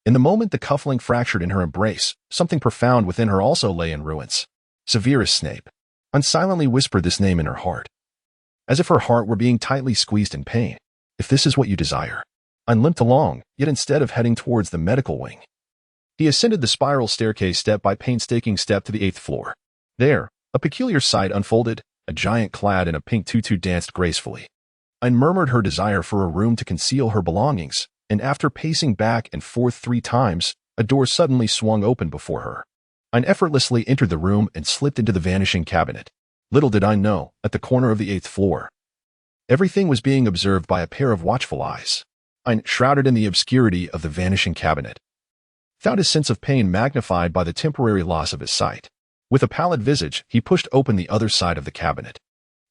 In the moment the cufflink fractured in her embrace, something profound within her also lay in ruins. Severus Snape. Ain silently whispered this name in her heart, as if her heart were being tightly squeezed in pain. If this is what you desire. Ain limped along, yet instead of heading towards the medical wing, he ascended the spiral staircase step by painstaking step to the 8th floor. There, a peculiar sight unfolded. A giant clad in a pink tutu danced gracefully. Ain murmured her desire for a room to conceal her belongings, and after pacing back and forth 3 times, a door suddenly swung open before her. Ain effortlessly entered the room and slipped into the vanishing cabinet. Little did Ain know, at the corner of the 8th floor, everything was being observed by a pair of watchful eyes. Ain, shrouded in the obscurity of the vanishing cabinet, found his sense of pain magnified by the temporary loss of his sight. With a pallid visage, he pushed open the other side of the cabinet.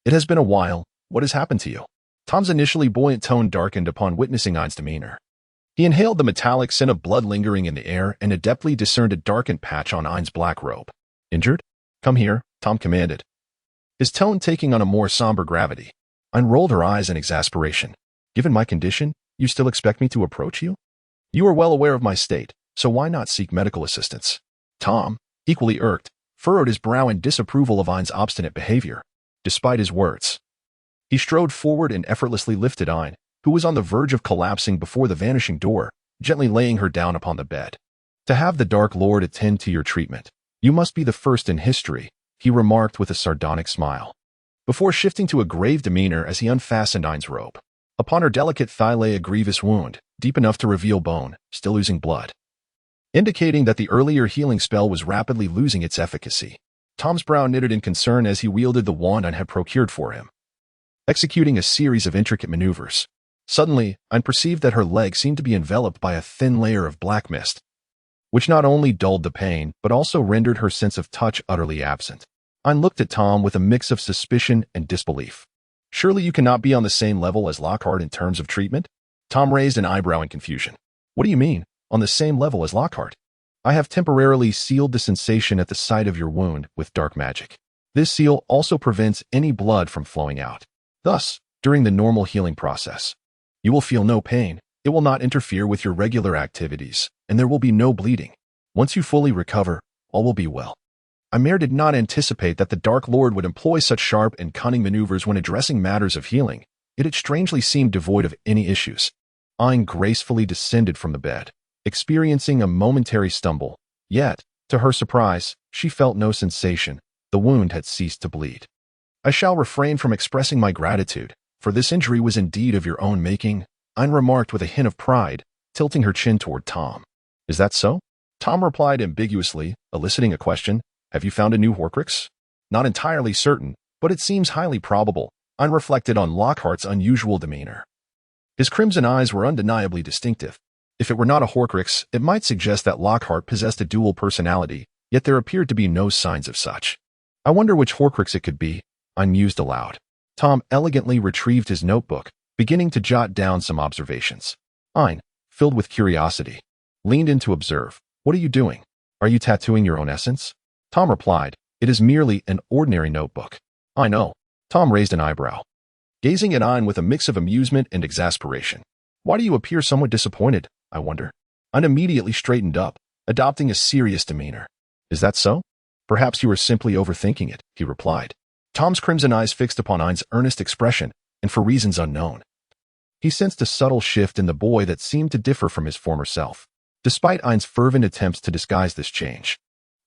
"It has been a while. What has happened to you?" Tom's initially buoyant tone darkened upon witnessing Ain's demeanor. He inhaled the metallic scent of blood lingering in the air and adeptly discerned a darkened patch on Ain's black robe. "Injured? Come here," Tom commanded, his tone taking on a more somber gravity. Ain rolled her eyes in exasperation. "Given my condition, you still expect me to approach you? You are well aware of my state, so why not seek medical assistance?" Tom, equally irked, furrowed his brow in disapproval of Ain's obstinate behavior. Despite his words, he strode forward and effortlessly lifted Ain, who was on the verge of collapsing before the vanishing door, gently laying her down upon the bed. "To have the Dark Lord attend to your treatment, you must be the first in history," he remarked with a sardonic smile, before shifting to a grave demeanor as he unfastened Ain's robe. Upon her delicate thigh lay a grievous wound, deep enough to reveal bone, still oozing blood, indicating that the earlier healing spell was rapidly losing its efficacy. Tom's brow knitted in concern as he wielded the wand Ain had procured for him, executing a series of intricate maneuvers. Suddenly, Ain perceived that her leg seemed to be enveloped by a thin layer of black mist, which not only dulled the pain, but also rendered her sense of touch utterly absent. Ain looked at Tom with a mix of suspicion and disbelief. "Surely you cannot be on the same level as Lockhart in terms of treatment?" Tom raised an eyebrow in confusion. "What do you mean, on the same level as Lockhart?" "I have temporarily sealed the sensation at the site of your wound with dark magic. This seal also prevents any blood from flowing out. Thus, during the normal healing process, you will feel no pain, it will not interfere with your regular activities, and there will be no bleeding. Once you fully recover, all will be well." Aimere did not anticipate that the Dark Lord would employ such sharp and cunning maneuvers when addressing matters of healing, yet it strangely seemed devoid of any issues. Ain gracefully descended from the bed, experiencing a momentary stumble, yet, to her surprise, she felt no sensation. The wound had ceased to bleed. "I shall refrain from expressing my gratitude, for this injury was indeed of your own making," Ain remarked with a hint of pride, tilting her chin toward Tom. "Is that so?" Tom replied ambiguously, eliciting a question. "Have you found a new Horcrux?" "Not entirely certain, but it seems highly probable," Ain reflected on Lockhart's unusual demeanor. His crimson eyes were undeniably distinctive. If it were not a Horcrux, it might suggest that Lockhart possessed a dual personality, yet there appeared to be no signs of such. "I wonder which Horcrux it could be," Ain mused aloud. Tom elegantly retrieved his notebook, beginning to jot down some observations. Ain, filled with curiosity, leaned in to observe. "What are you doing? Are you tattooing your own essence?" Tom replied, "It is merely an ordinary notebook." "I know." Tom raised an eyebrow, gazing at Ain with a mix of amusement and exasperation. "Why do you appear somewhat disappointed, I wonder?" Ain immediately straightened up, adopting a serious demeanor. "Is that so? Perhaps you are simply overthinking it," he replied, Tom's crimson eyes fixed upon Ain's earnest expression, and for reasons unknown. He sensed a subtle shift in the boy that seemed to differ from his former self, despite Ain's fervent attempts to disguise this change.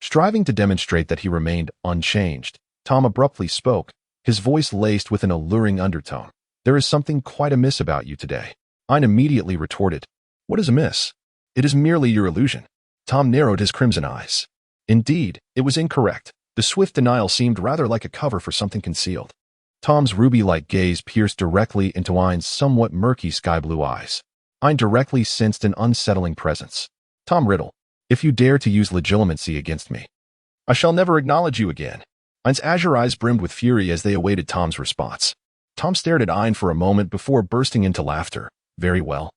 Striving to demonstrate that he remained unchanged, Tom abruptly spoke, his voice laced with an alluring undertone. "There is something quite amiss about you today." Ain immediately retorted, "What is amiss?" "It is merely your illusion." Tom narrowed his crimson eyes. Indeed, it was incorrect. The swift denial seemed rather like a cover for something concealed. Tom's ruby-like gaze pierced directly into Ain's somewhat murky sky-blue eyes. Ain directly sensed an unsettling presence. "Tom Riddle, if you dare to use legitimacy against me, I shall never acknowledge you again." Ain's azure eyes brimmed with fury as they awaited Tom's response. Tom stared at Ain for a moment before bursting into laughter. "Very well.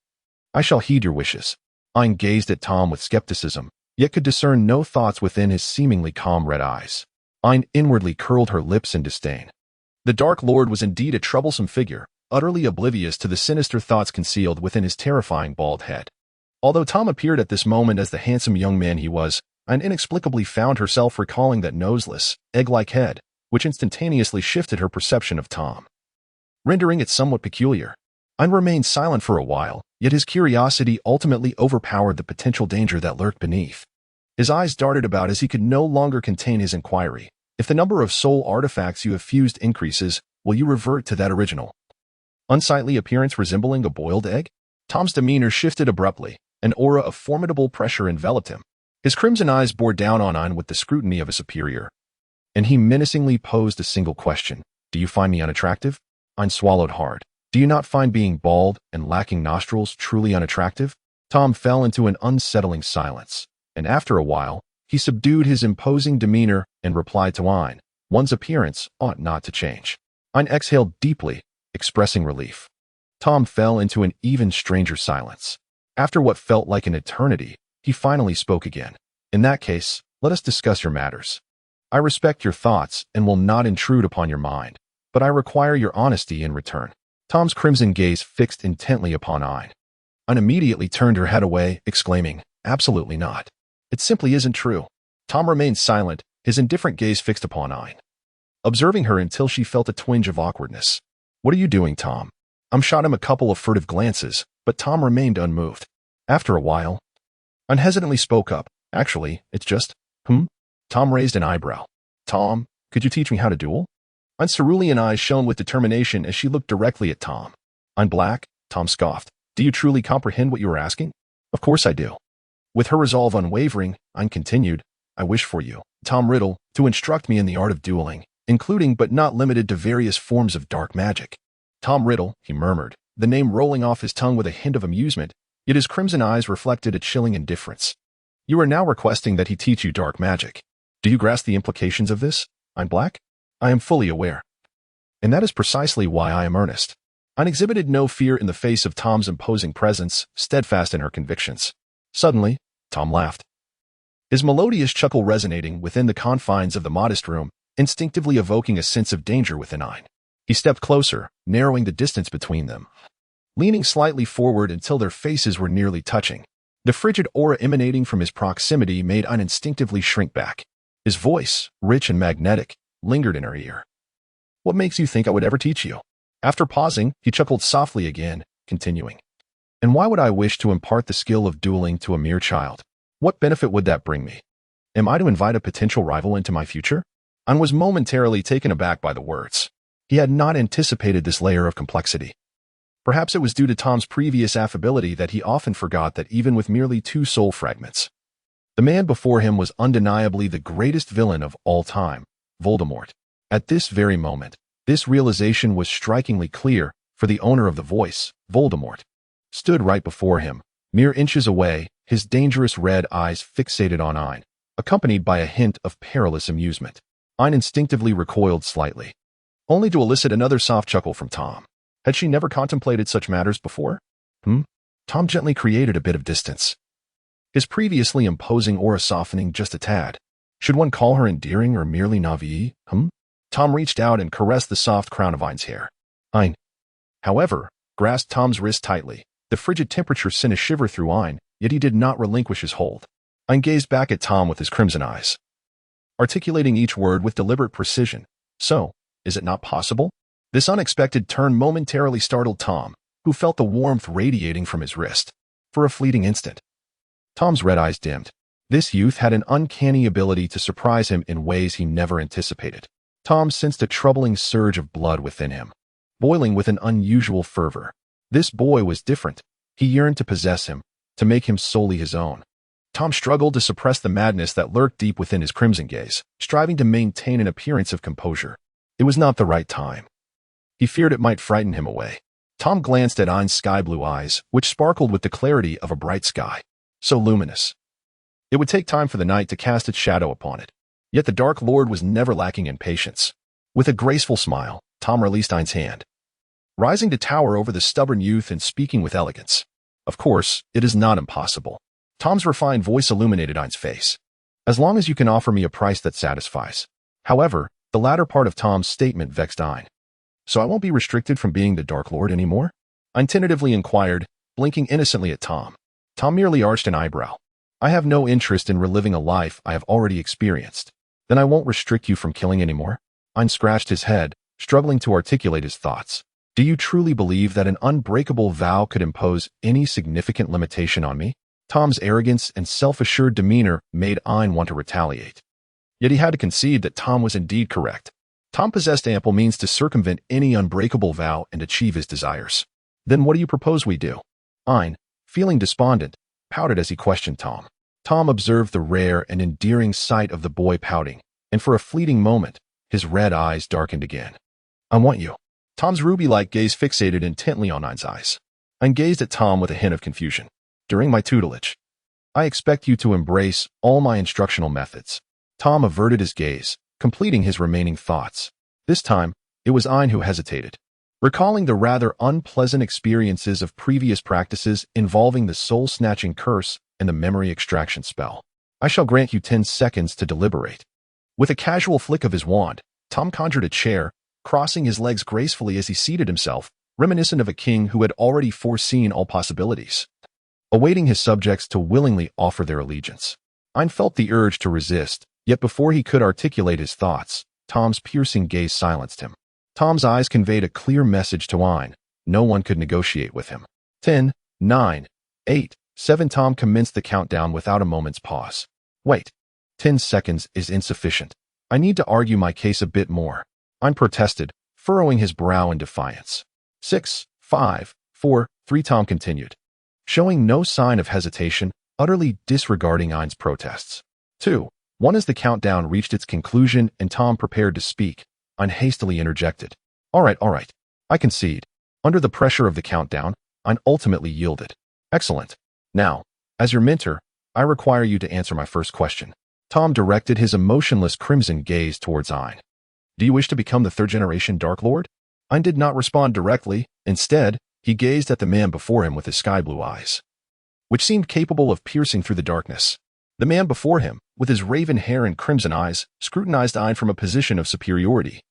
I shall heed your wishes." Ain gazed at Tom with skepticism, yet could discern no thoughts within his seemingly calm red eyes. Ain inwardly curled her lips in disdain. The Dark Lord was indeed a troublesome figure, utterly oblivious to the sinister thoughts concealed within his terrifying bald head. Although Tom appeared at this moment as the handsome young man he was, Ain inexplicably found herself recalling that noseless, egg-like head, which instantaneously shifted her perception of Tom, rendering it somewhat peculiar. Ain remained silent for a while, yet his curiosity ultimately overpowered the potential danger that lurked beneath. His eyes darted about as he could no longer contain his inquiry. "If the number of soul artifacts you have fused increases, will you revert to that original, unsightly appearance resembling a boiled egg?" Tom's demeanor shifted abruptly. An aura of formidable pressure enveloped him. His crimson eyes bore down on Ain with the scrutiny of a superior, and he menacingly posed a single question. "Do you find me unattractive?" Ain swallowed hard. "Do you not find being bald and lacking nostrils truly unattractive?" Tom fell into an unsettling silence, and after a while, he subdued his imposing demeanor and replied to Ain, "One's appearance ought not to change." Ain exhaled deeply, expressing relief. Tom fell into an even stranger silence. After what felt like an eternity, he finally spoke again. "In that case, let us discuss your matters. I respect your thoughts and will not intrude upon your mind, but I require your honesty in return." Tom's crimson gaze fixed intently upon Ain. Ain immediately turned her head away, exclaiming, "Absolutely not. It simply isn't true." Tom remained silent, his indifferent gaze fixed upon Ain, observing her until she felt a twinge of awkwardness. "What are you doing, Tom?" Ain shot him a couple of furtive glances, but Tom remained unmoved. After a while, Ain hesitantly spoke up. "Actually, it's just, Tom raised an eyebrow. "Tom, could you teach me how to duel?" Ain's cerulean eyes shone with determination as she looked directly at Tom. "I'm black," Tom scoffed. "Do you truly comprehend what you are asking?" "Of course I do." With her resolve unwavering, Ain continued, "I wish for you, Tom Riddle, to instruct me in the art of dueling, including but not limited to various forms of dark magic." "Tom Riddle," he murmured, the name rolling off his tongue with a hint of amusement, yet his crimson eyes reflected a chilling indifference. "You are now requesting that he teach you dark magic. Do you grasp the implications of this, Ain Black?" "I am fully aware. And that is precisely why I am earnest." Ain exhibited no fear in the face of Tom's imposing presence, steadfast in her convictions. Suddenly, Tom laughed, his melodious chuckle resonating within the confines of the modest room, instinctively evoking a sense of danger within Ain. He stepped closer, narrowing the distance between them, leaning slightly forward until their faces were nearly touching. The frigid aura emanating from his proximity made Ain instinctively shrink back. His voice, rich and magnetic, lingered in her ear. "What makes you think I would ever teach you?" After pausing, he chuckled softly again, continuing, "And why would I wish to impart the skill of dueling to a mere child? What benefit would that bring me? Am I to invite a potential rival into my future?" Ain was momentarily taken aback by the words. He had not anticipated this layer of complexity. Perhaps it was due to Tom's previous affability that he often forgot that even with merely 2 soul fragments, the man before him was undeniably the greatest villain of all time, Voldemort. At this very moment, this realization was strikingly clear, for the owner of the voice, Voldemort, stood right before him, mere inches away, his dangerous red eyes fixated on Ain, accompanied by a hint of perilous amusement. Ain instinctively recoiled slightly, only to elicit another soft chuckle from Tom. Had she never contemplated such matters before? Tom gently created a bit of distance, his previously imposing aura softening just a tad. Should one call her endearing or merely naïve? Tom reached out and caressed the soft crown of Ain's hair. Ain, however, grasped Tom's wrist tightly. The frigid temperature sent a shiver through Ain, yet he did not relinquish his hold. Ain gazed back at Tom with his crimson eyes, articulating each word with deliberate precision. "So, Is it not possible? This unexpected turn momentarily startled Tom, who felt the warmth radiating from his wrist. For a fleeting instant, Tom's red eyes dimmed. This youth had an uncanny ability to surprise him in ways he never anticipated. Tom sensed a troubling surge of blood within him, boiling with an unusual fervor. This boy was different. He yearned to possess him, to make him solely his own. Tom struggled to suppress the madness that lurked deep within his crimson gaze, striving to maintain an appearance of composure. It was not the right time. He feared it might frighten him away. Tom glanced at Ain's sky-blue eyes, which sparkled with the clarity of a bright sky. So luminous. It would take time for the night to cast its shadow upon it. Yet the Dark Lord was never lacking in patience. With a graceful smile, Tom released Ain's hand, rising to tower over the stubborn youth and speaking with elegance. Of course, it is not impossible. Tom's refined voice illuminated Ain's face. As long as you can offer me a price that satisfies. However, the latter part of Tom's statement vexed Ain. So I won't be restricted from being the Dark Lord anymore? Ain tentatively inquired, blinking innocently at Tom. Tom merely arched an eyebrow. I have no interest in reliving a life I have already experienced. Then I won't restrict you from killing anymore? Ain scratched his head, struggling to articulate his thoughts. Do you truly believe that an unbreakable vow could impose any significant limitation on me? Tom's arrogance and self-assured demeanor made Ain want to retaliate. Yet he had to concede that Tom was indeed correct. Tom possessed ample means to circumvent any unbreakable vow and achieve his desires. Then what do you propose we do? Ain, feeling despondent, pouted as he questioned Tom. Tom observed the rare and endearing sight of the boy pouting, and for a fleeting moment, his red eyes darkened again. I want you. Tom's ruby-like gaze fixated intently on Ain's eyes. Ain gazed at Tom with a hint of confusion. During my tutelage, I expect you to embrace all my instructional methods. Tom averted his gaze, completing his remaining thoughts. This time, it was Ain who hesitated. Recalling the rather unpleasant experiences of previous practices involving the soul-snatching curse and the memory extraction spell, I shall grant you 10 seconds to deliberate. With a casual flick of his wand, Tom conjured a chair, crossing his legs gracefully as he seated himself, reminiscent of a king who had already foreseen all possibilities, awaiting his subjects to willingly offer their allegiance. Ain felt the urge to resist, yet before he could articulate his thoughts, Tom's piercing gaze silenced him. Tom's eyes conveyed a clear message to Ain. No one could negotiate with him. 10, 9, 8, 7. Tom commenced the countdown without a moment's pause. Wait. 10 seconds is insufficient. I need to argue my case a bit more. Ain protested, furrowing his brow in defiance. 6, 5, 4, 3. Tom continued, showing no sign of hesitation, utterly disregarding Ain's protests. 2, 1. As the countdown reached its conclusion and Tom prepared to speak, Ain hastily interjected. All right. I concede. Under the pressure of the countdown, Ain ultimately yielded. Excellent. Now, as your mentor, I require you to answer my first question. Tom directed his emotionless crimson gaze towards Ain. Do you wish to become the third-generation Dark Lord? Ain did not respond directly. Instead, he gazed at the man before him with his sky-blue eyes, which seemed capable of piercing through the darkness. The man before him, with his raven hair and crimson eyes, scrutinized Ain from a position of superiority,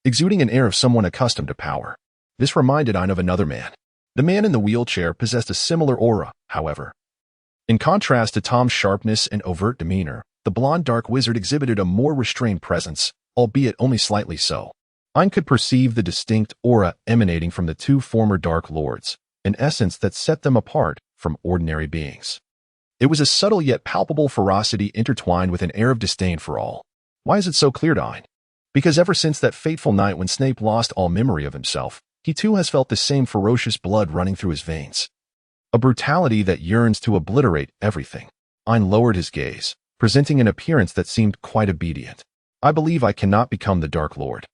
exuding an air of someone accustomed to power. This reminded Ain of another man. The man in the wheelchair possessed a similar aura, however. In contrast to Tom's sharpness and overt demeanor, the blonde dark wizard exhibited a more restrained presence, albeit only slightly so. Ain could perceive the distinct aura emanating from the two former Dark Lords, an essence that set them apart from ordinary beings. It was a subtle yet palpable ferocity intertwined with an air of disdain for all. Why is it so clear to Ain? Because ever since that fateful night when Snape lost all memory of himself, he too has felt the same ferocious blood running through his veins. A brutality that yearns to obliterate everything. Ain lowered his gaze, presenting an appearance that seemed quite obedient. I believe I cannot become the Dark Lord.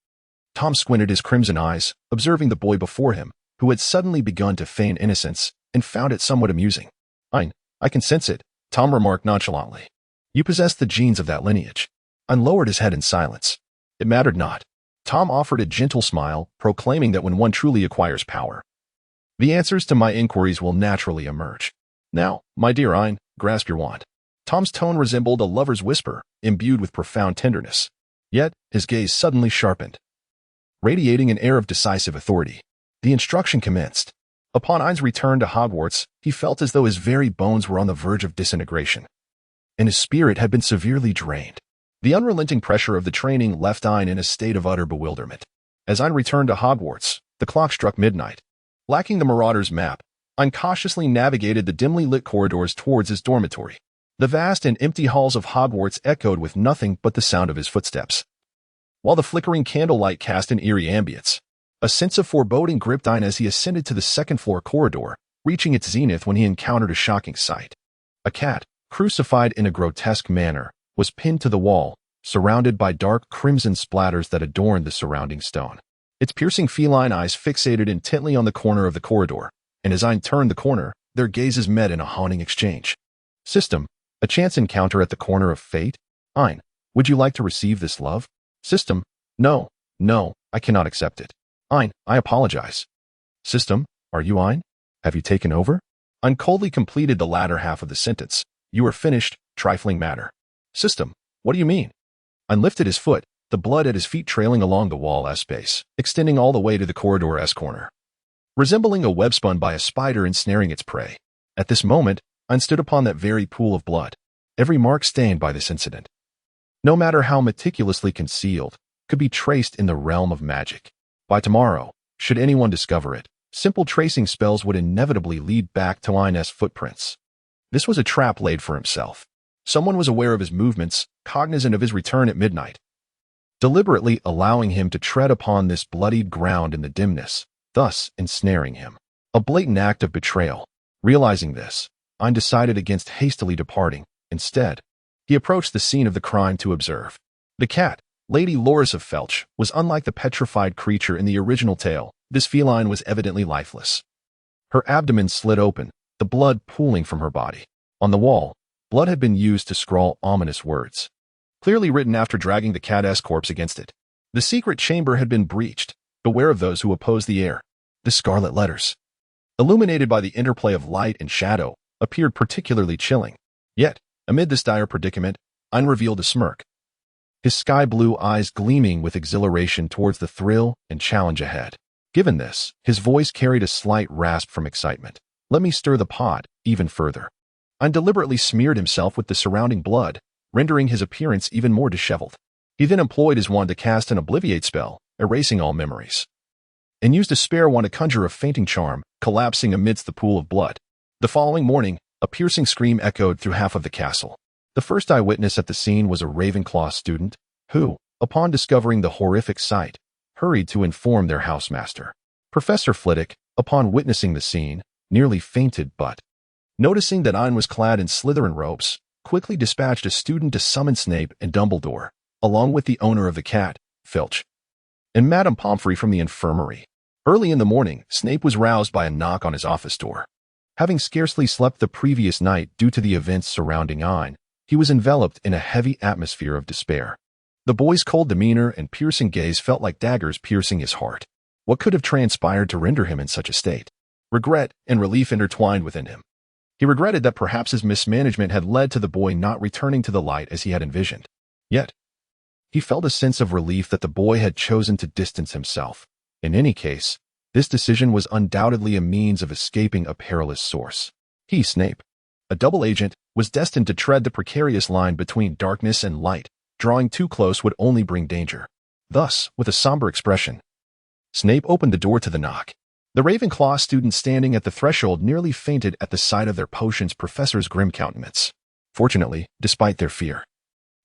Tom squinted his crimson eyes, observing the boy before him, who had suddenly begun to feign innocence, and found it somewhat amusing. Ain, I can sense it, Tom remarked nonchalantly. You possess the genes of that lineage. Ain lowered his head in silence. It mattered not. Tom offered a gentle smile, proclaiming that when one truly acquires power, the answers to my inquiries will naturally emerge. Now, my dear Ain, grasp your wand. Tom's tone resembled a lover's whisper, imbued with profound tenderness. Yet, his gaze suddenly sharpened, radiating an air of decisive authority. The instruction commenced. Upon Ain's return to Hogwarts, he felt as though his very bones were on the verge of disintegration, and his spirit had been severely drained. The unrelenting pressure of the training left Ain in a state of utter bewilderment. As Ain returned to Hogwarts, the clock struck midnight. Lacking the Marauder's map, Ain cautiously navigated the dimly lit corridors towards his dormitory. The vast and empty halls of Hogwarts echoed with nothing but the sound of his footsteps, while the flickering candlelight cast an eerie ambience. A sense of foreboding gripped Ain as he ascended to the second-floor corridor, reaching its zenith when he encountered a shocking sight. A cat, crucified in a grotesque manner, was pinned to the wall, surrounded by dark crimson splatters that adorned the surrounding stone. Its piercing feline eyes fixated intently on the corner of the corridor, and as Ain turned the corner, their gazes met in a haunting exchange. System, a chance encounter at the corner of fate? Ain, would you like to receive this love? System, no, I cannot accept it. Ain, I apologize. System, are you Ain? Have you taken over? Ain coldly completed the latter half of the sentence. You are finished, trifling matter. System, what do you mean? Ain lifted his foot, the blood at his feet trailing along the wall-S space, extending all the way to the corridor-S corner, resembling a web spun by a spider ensnaring its prey. At this moment, Ain stood upon that very pool of blood, every mark stained by this incident, no matter how meticulously concealed, could be traced in the realm of magic. By tomorrow, should anyone discover it, simple tracing spells would inevitably lead back to Ain's footprints. This was a trap laid for himself. Someone was aware of his movements, cognizant of his return at midnight, deliberately allowing him to tread upon this bloodied ground in the dimness, thus ensnaring him. A blatant act of betrayal. Realizing this, Ain decided against hastily departing. Instead, he approached the scene of the crime to observe. The cat, Lady Loris of Felch, was unlike the petrified creature in the original tale. This feline was evidently lifeless. Her abdomen slid open, the blood pooling from her body. On the wall, blood had been used to scrawl ominous words, clearly written after dragging the cat's corpse against it. The secret chamber had been breached. Beware of those who oppose the heir. The scarlet letters, illuminated by the interplay of light and shadow, appeared particularly chilling. Yet, amid this dire predicament, Ain revealed a smirk, his sky-blue eyes gleaming with exhilaration towards the thrill and challenge ahead. Given this, his voice carried a slight rasp from excitement. Let me stir the pot even further. Ain deliberately smeared himself with the surrounding blood, rendering his appearance even more disheveled. He then employed his wand to cast an obliviate spell, erasing all memories, and used a spare wand to conjure a fainting charm, collapsing amidst the pool of blood. The following morning, a piercing scream echoed through half of the castle. The first eyewitness at the scene was a Ravenclaw student, who, upon discovering the horrific sight, hurried to inform their housemaster. Professor Flitwick, upon witnessing the scene, nearly fainted but, noticing that Ain was clad in Slytherin robes, quickly dispatched a student to summon Snape and Dumbledore, along with the owner of the cat, Filch, and Madame Pomfrey from the infirmary. Early in the morning, Snape was roused by a knock on his office door. Having scarcely slept the previous night due to the events surrounding Ain, he was enveloped in a heavy atmosphere of despair. The boy's cold demeanor and piercing gaze felt like daggers piercing his heart. What could have transpired to render him in such a state? Regret and relief intertwined within him. He regretted that perhaps his mismanagement had led to the boy not returning to the light as he had envisioned. Yet, he felt a sense of relief that the boy had chosen to distance himself. In any case, this decision was undoubtedly a means of escaping a perilous source. He, Snape, a double agent, was destined to tread the precarious line between darkness and light. Drawing too close would only bring danger. Thus, with a somber expression, Snape opened the door to the knock. The Ravenclaw student standing at the threshold nearly fainted at the sight of their potion's professor's grim countenance. Fortunately, despite their fear,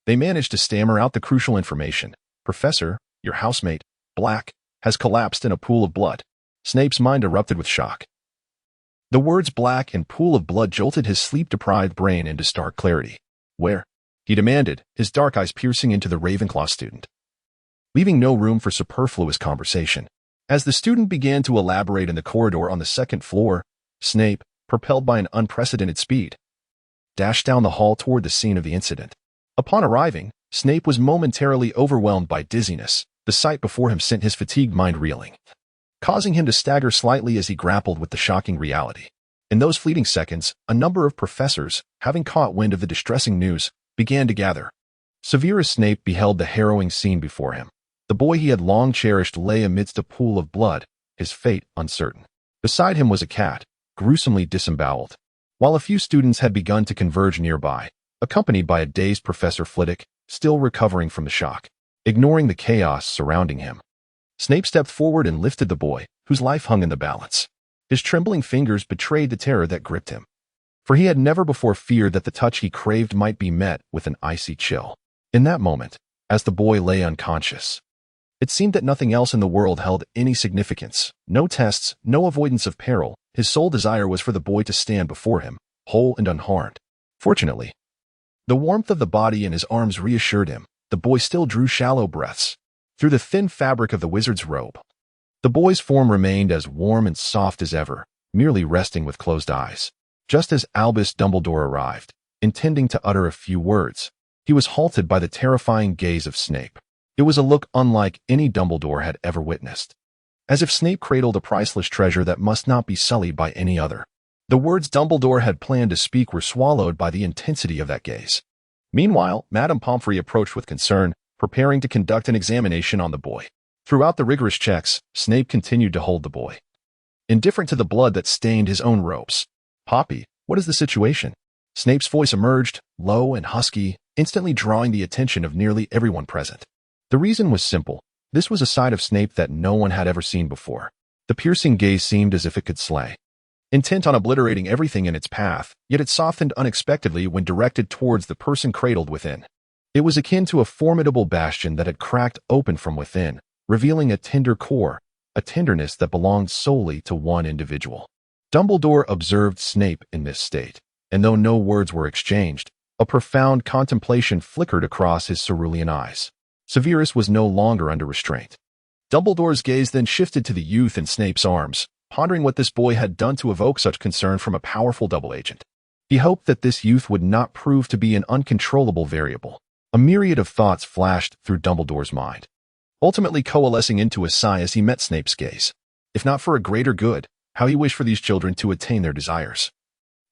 they managed to stammer out the crucial information. Professor, your housemate, Black, has collapsed in a pool of blood. Snape's mind erupted with shock. The words black and pool of blood jolted his sleep-deprived brain into stark clarity. Where? He demanded, his dark eyes piercing into the Ravenclaw student, leaving no room for superfluous conversation. As the student began to elaborate in the corridor on the second floor, Snape, propelled by an unprecedented speed, dashed down the hall toward the scene of the incident. Upon arriving, Snape was momentarily overwhelmed by dizziness. The sight before him sent his fatigued mind reeling, causing him to stagger slightly as he grappled with the shocking reality. In those fleeting seconds, a number of professors, having caught wind of the distressing news, began to gather. Severus Snape beheld the harrowing scene before him. The boy he had long cherished lay amidst a pool of blood, his fate uncertain. Beside him was a cat, gruesomely disemboweled. While a few students had begun to converge nearby, accompanied by a dazed Professor Flitwick, still recovering from the shock. Ignoring the chaos surrounding him, Snape stepped forward and lifted the boy, whose life hung in the balance. His trembling fingers betrayed the terror that gripped him, for he had never before feared that the touch he craved might be met with an icy chill. In that moment, as the boy lay unconscious, it seemed that nothing else in the world held any significance. No tests, no avoidance of peril. His sole desire was for the boy to stand before him, whole and unharmed. Fortunately, the warmth of the body in his arms reassured him. The boy still drew shallow breaths through the thin fabric of the wizard's robe. The boy's form remained as warm and soft as ever, merely resting with closed eyes. Just as Albus Dumbledore arrived, intending to utter a few words, he was halted by the terrifying gaze of Snape. It was a look unlike any Dumbledore had ever witnessed, as if Snape cradled a priceless treasure that must not be sullied by any other. The words Dumbledore had planned to speak were swallowed by the intensity of that gaze. Meanwhile, Madame Pomfrey approached with concern, preparing to conduct an examination on the boy. Throughout the rigorous checks, Snape continued to hold the boy, indifferent to the blood that stained his own robes. "Poppy, what is the situation?" Snape's voice emerged, low and husky, instantly drawing the attention of nearly everyone present. The reason was simple. This was a side of Snape that no one had ever seen before. The piercing gaze seemed as if it could slay, intent on obliterating everything in its path, yet it softened unexpectedly when directed towards the person cradled within. It was akin to a formidable bastion that had cracked open from within, revealing a tender core, a tenderness that belonged solely to one individual. Dumbledore observed Snape in this state, and though no words were exchanged, a profound contemplation flickered across his cerulean eyes. Severus was no longer under restraint. Dumbledore's gaze then shifted to the youth in Snape's arms, pondering what this boy had done to evoke such concern from a powerful double agent. He hoped that this youth would not prove to be an uncontrollable variable. A myriad of thoughts flashed through Dumbledore's mind, ultimately coalescing into a sigh as he met Snape's gaze. If not for a greater good, how he wished for these children to attain their desires.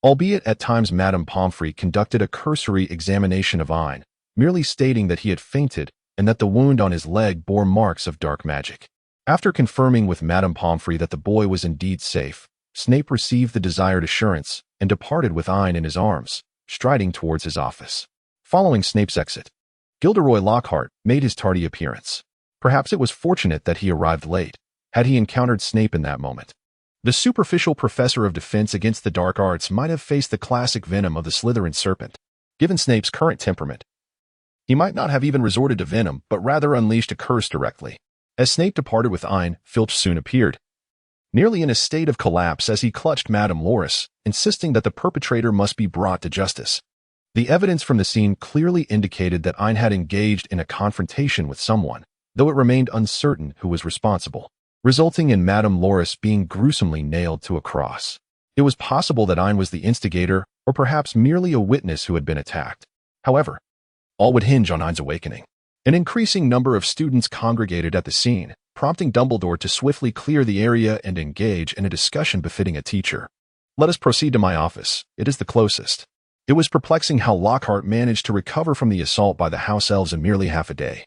Albeit at times Madame Pomfrey conducted a cursory examination of Ain, merely stating that he had fainted and that the wound on his leg bore marks of dark magic. After confirming with Madame Pomfrey that the boy was indeed safe, Snape received the desired assurance and departed with Ain in his arms, striding towards his office. Following Snape's exit, Gilderoy Lockhart made his tardy appearance. Perhaps it was fortunate that he arrived late, had he encountered Snape in that moment. The superficial professor of defense against the dark arts might have faced the classic venom of the Slytherin serpent. Given Snape's current temperament, he might not have even resorted to venom, but rather unleashed a curse directly. As Snape departed with Ain, Filch soon appeared, nearly in a state of collapse as he clutched Madame Loris, insisting that the perpetrator must be brought to justice. The evidence from the scene clearly indicated that Ain had engaged in a confrontation with someone, though it remained uncertain who was responsible, resulting in Madame Loris being gruesomely nailed to a cross. It was possible that Ain was the instigator, or perhaps merely a witness who had been attacked. However, all would hinge on Ain's awakening. An increasing number of students congregated at the scene, prompting Dumbledore to swiftly clear the area and engage in a discussion befitting a teacher. "Let us proceed to my office. It is the closest." It was perplexing how Lockhart managed to recover from the assault by the house elves in merely half a day,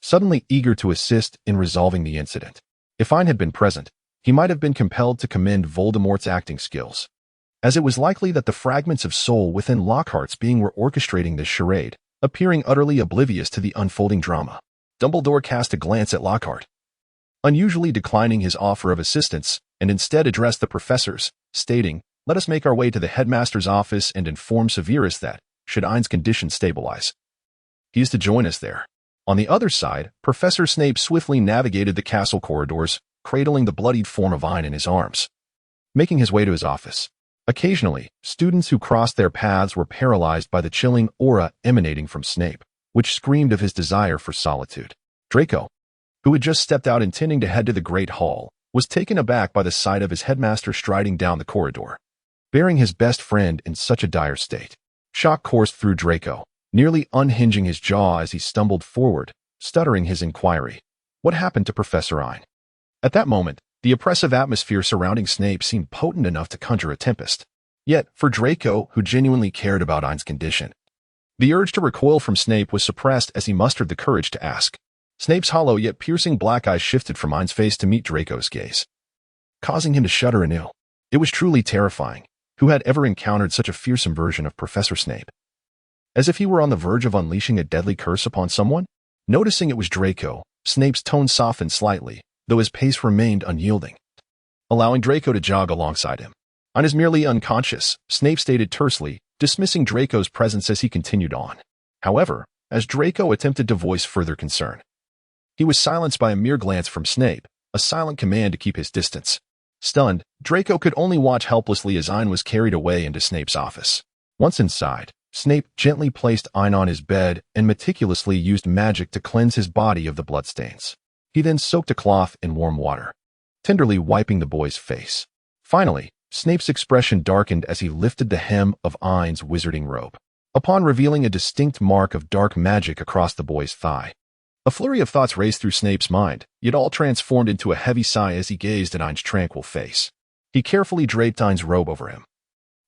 suddenly eager to assist in resolving the incident. If Ain had been present, he might have been compelled to commend Voldemort's acting skills, as it was likely that the fragments of soul within Lockhart's being were orchestrating this charade, appearing utterly oblivious to the unfolding drama. Dumbledore cast a glance at Lockhart, unusually declining his offer of assistance, and instead addressed the professors, stating, "Let us make our way to the headmaster's office and inform Severus that, should Ain's condition stabilize, he is to join us there." On the other side, Professor Snape swiftly navigated the castle corridors, cradling the bloodied form of Ain in his arms, making his way to his office. Occasionally, students who crossed their paths were paralyzed by the chilling aura emanating from Snape, which screamed of his desire for solitude. Draco, who had just stepped out intending to head to the Great Hall, was taken aback by the sight of his headmaster striding down the corridor, bearing his best friend in such a dire state. Shock coursed through Draco, nearly unhinging his jaw as he stumbled forward, stuttering his inquiry. What happened to Professor Ain? At that moment, the oppressive atmosphere surrounding Snape seemed potent enough to conjure a tempest. Yet, for Draco, who genuinely cared about Ain's condition, the urge to recoil from Snape was suppressed as he mustered the courage to ask. Snape's hollow yet piercing black eyes shifted from Ain's face to meet Draco's gaze, causing him to shudder anew. It was truly terrifying. Who had ever encountered such a fearsome version of Professor Snape? as if he were on the verge of unleashing a deadly curse upon someone. Noticing it was Draco, Snape's tone softened slightly, though his pace remained unyielding, allowing Draco to jog alongside him. "Ain is merely unconscious," Snape stated tersely, dismissing Draco's presence as he continued on. However, as Draco attempted to voice further concern, he was silenced by a mere glance from Snape, a silent command to keep his distance. Stunned, Draco could only watch helplessly as Ain was carried away into Snape's office. Once inside, Snape gently placed Ain on his bed and meticulously used magic to cleanse his body of the bloodstains. He then soaked a cloth in warm water, tenderly wiping the boy's face. Finally, Snape's expression darkened as he lifted the hem of Ain's wizarding robe, upon revealing a distinct mark of dark magic across the boy's thigh. A flurry of thoughts raced through Snape's mind, yet all transformed into a heavy sigh as he gazed at Ain's tranquil face. He carefully draped Ain's robe over him,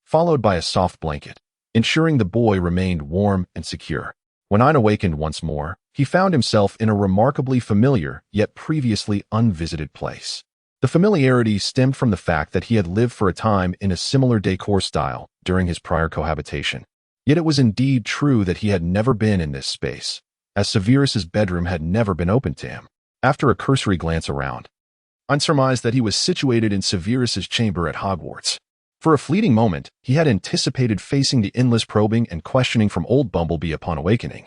followed by a soft blanket, ensuring the boy remained warm and secure. When Ain awakened once more, he found himself in a remarkably familiar, yet previously unvisited place. The familiarity stemmed from the fact that he had lived for a time in a similar decor style during his prior cohabitation. Yet it was indeed true that he had never been in this space, as Severus's bedroom had never been opened to him. After a cursory glance around, Ain surmised that he was situated in Severus's chamber at Hogwarts. For a fleeting moment, he had anticipated facing the endless probing and questioning from old Bumblebee upon awakening.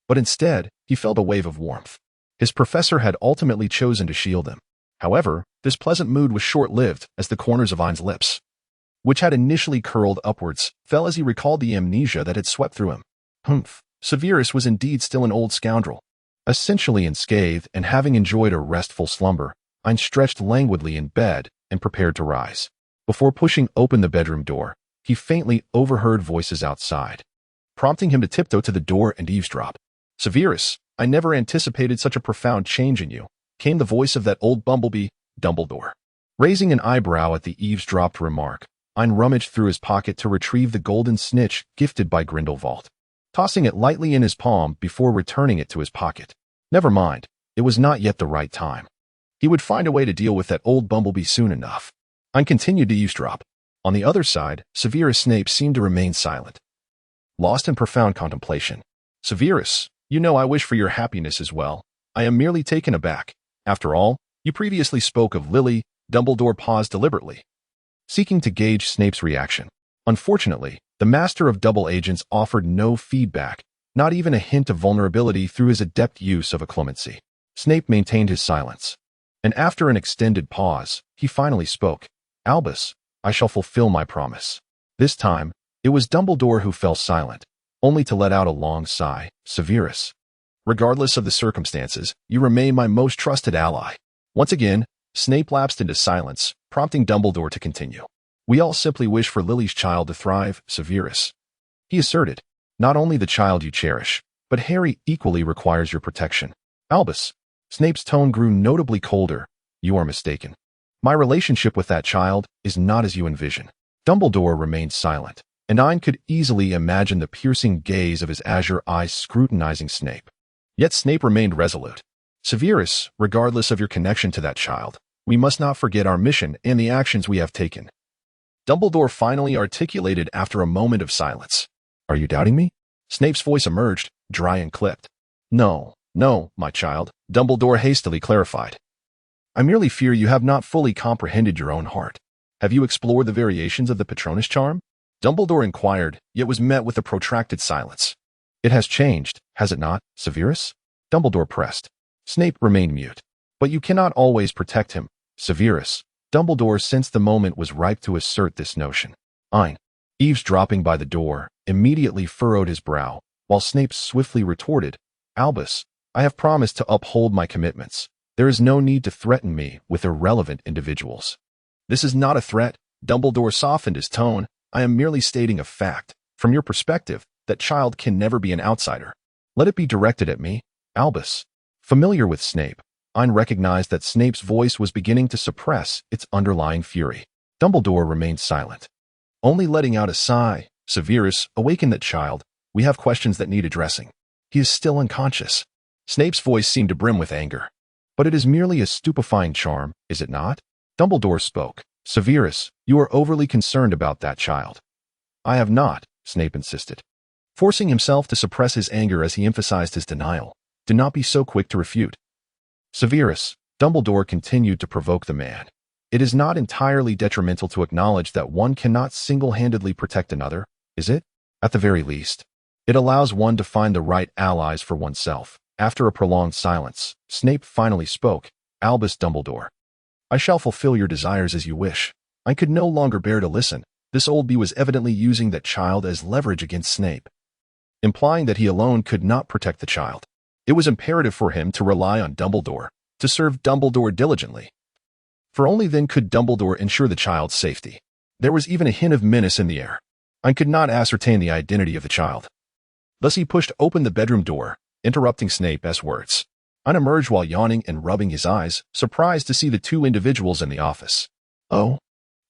But instead, he felt a wave of warmth. His professor had ultimately chosen to shield him. However, this pleasant mood was short-lived as the corners of Ain's lips, which had initially curled upwards, fell as he recalled the amnesia that had swept through him. Severus was indeed still an old scoundrel. Essentially unscathed and having enjoyed a restful slumber, Ain stretched languidly in bed and prepared to rise. Before pushing open the bedroom door, he faintly overheard voices outside, prompting him to tiptoe to the door and eavesdrop. "Severus, I never anticipated such a profound change in you," came the voice of that old Bumblebee, Dumbledore. Raising an eyebrow at the eavesdropped remark, Ain rummaged through his pocket to retrieve the golden snitch gifted by Grindelwald, tossing it lightly in his palm before returning it to his pocket. Never mind, it was not yet the right time. He would find a way to deal with that old Bumblebee soon enough. Ain continued to eavesdrop. On the other side, Severus Snape seemed to remain silent, lost in profound contemplation. "Severus, you know I wish for your happiness as well. I am merely taken aback. After all, you previously spoke of Lily." Dumbledore paused deliberately, seeking to gauge Snape's reaction. Unfortunately, the Master of Double Agents offered no feedback, not even a hint of vulnerability through his adept use of occlumency. Snape maintained his silence, and after an extended pause, he finally spoke. "Albus, I shall fulfill my promise." This time, it was Dumbledore who fell silent, only to let out a long sigh. "Severus, regardless of the circumstances, you remain my most trusted ally." Once again, Snape lapsed into silence, prompting Dumbledore to continue. "We all simply wish for Lily's child to thrive, Severus," he asserted. "Not only the child you cherish, but Harry equally requires your protection." "Albus," Snape's tone grew notably colder, "you are mistaken. My relationship with that child is not as you envision." Dumbledore remained silent, and Ain could easily imagine the piercing gaze of his azure eyes scrutinizing Snape. Yet Snape remained resolute. "Severus, regardless of your connection to that child, we must not forget our mission and the actions we have taken." Dumbledore finally articulated after a moment of silence. "Are you doubting me?" Snape's voice emerged, dry and clipped. No, my child," Dumbledore hastily clarified. "I merely fear you have not fully comprehended your own heart. Have you explored the variations of the Patronus charm?" Dumbledore inquired, yet was met with a protracted silence. "It has changed, has it not, Severus?" Dumbledore pressed. Snape remained mute. "But you cannot always protect him, Severus." Dumbledore sensed the moment was ripe to assert this notion. Ain, eavesdropping by the door, immediately furrowed his brow, while Snape swiftly retorted, "Albus, I have promised to uphold my commitments. There is no need to threaten me with irrelevant individuals." "This is not a threat," Dumbledore softened his tone. "I am merely stating a fact. From your perspective, that child can never be an outsider. Let it be directed at me, Albus." Familiar with Snape, Ain recognized that Snape's voice was beginning to suppress its underlying fury. Dumbledore remained silent, only letting out a sigh. "Severus, awaken that child. We have questions that need addressing. He is still unconscious." Snape's voice seemed to brim with anger. "But it is merely a stupefying charm, is it not?" Dumbledore spoke. "Severus, you are overly concerned about that child." "I have not," Snape insisted. forcing himself to suppress his anger as he emphasized his denial. Do not be so quick to refute. Severus, Dumbledore continued to provoke the man. It is not entirely detrimental to acknowledge that one cannot single-handedly protect another, is it? At the very least, it allows one to find the right allies for oneself. After a prolonged silence, Snape finally spoke. Albus Dumbledore. I shall fulfill your desires as you wish. I could no longer bear to listen. This old bee was evidently using that child as leverage against Snape, implying that he alone could not protect the child. It was imperative for him to rely on Dumbledore, to serve Dumbledore diligently. For only then could Dumbledore ensure the child's safety. There was even a hint of menace in the air. I could not ascertain the identity of the child. Thus he pushed open the bedroom door, interrupting Snape's words. Ain emerged while yawning and rubbing his eyes, surprised to see the two individuals in the office. Oh,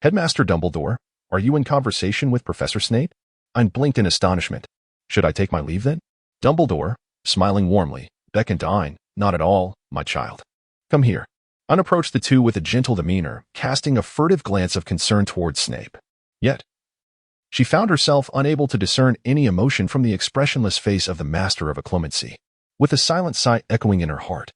Headmaster Dumbledore, are you in conversation with Professor Snape? Ain blinked in astonishment. Should I take my leave then? Dumbledore, smiling warmly, beckoned to Ain. Not at all, my child. Come here. Ain approached the two with a gentle demeanor, casting a furtive glance of concern towards Snape. Yet, she found herself unable to discern any emotion from the expressionless face of the master of occlumency, with a silent sigh echoing in her heart.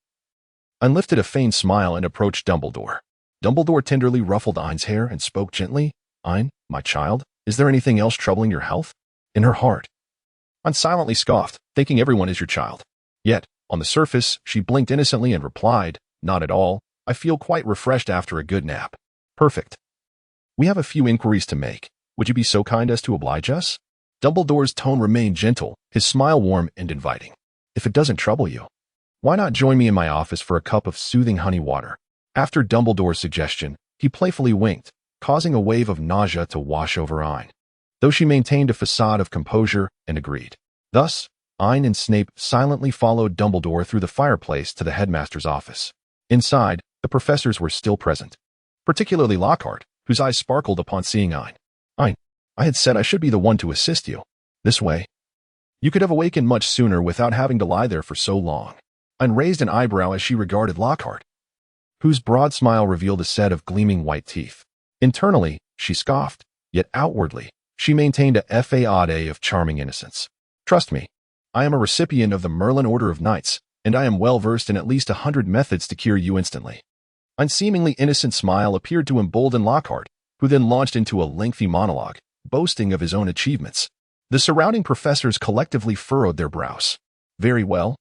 Ain lifted a feigned smile and approached Dumbledore. Dumbledore tenderly ruffled Ain's hair and spoke gently. Ain, my child, is there anything else troubling your health? In her heart, Ain silently scoffed, thinking everyone is your child. Yet, on the surface, she blinked innocently and replied, not at all. I feel quite refreshed after a good nap. Perfect. We have a few inquiries to make. Would you be so kind as to oblige us? Dumbledore's tone remained gentle, his smile warm and inviting. If it doesn't trouble you, why not join me in my office for a cup of soothing honey water? After Dumbledore's suggestion, he playfully winked, causing a wave of nausea to wash over Ain, though she maintained a facade of composure and agreed. Thus, Ain and Snape silently followed Dumbledore through the fireplace to the headmaster's office. Inside, the professors were still present, particularly Lockhart, whose eyes sparkled upon seeing Ain. Ain, I had said I should be the one to assist you. This way, you could have awakened much sooner without having to lie there for so long. Ain raised an eyebrow as she regarded Lockhart, whose broad smile revealed a set of gleaming white teeth. Internally, she scoffed, yet outwardly, she maintained a facade of charming innocence. Trust me, I am a recipient of the Merlin Order of Knights, and I am well versed in at least 100 methods to cure you instantly. Ain's seemingly innocent smile appeared to embolden Lockhart, who then launched into a lengthy monologue, boasting of his own achievements. The surrounding professors collectively furrowed their brows. Very well.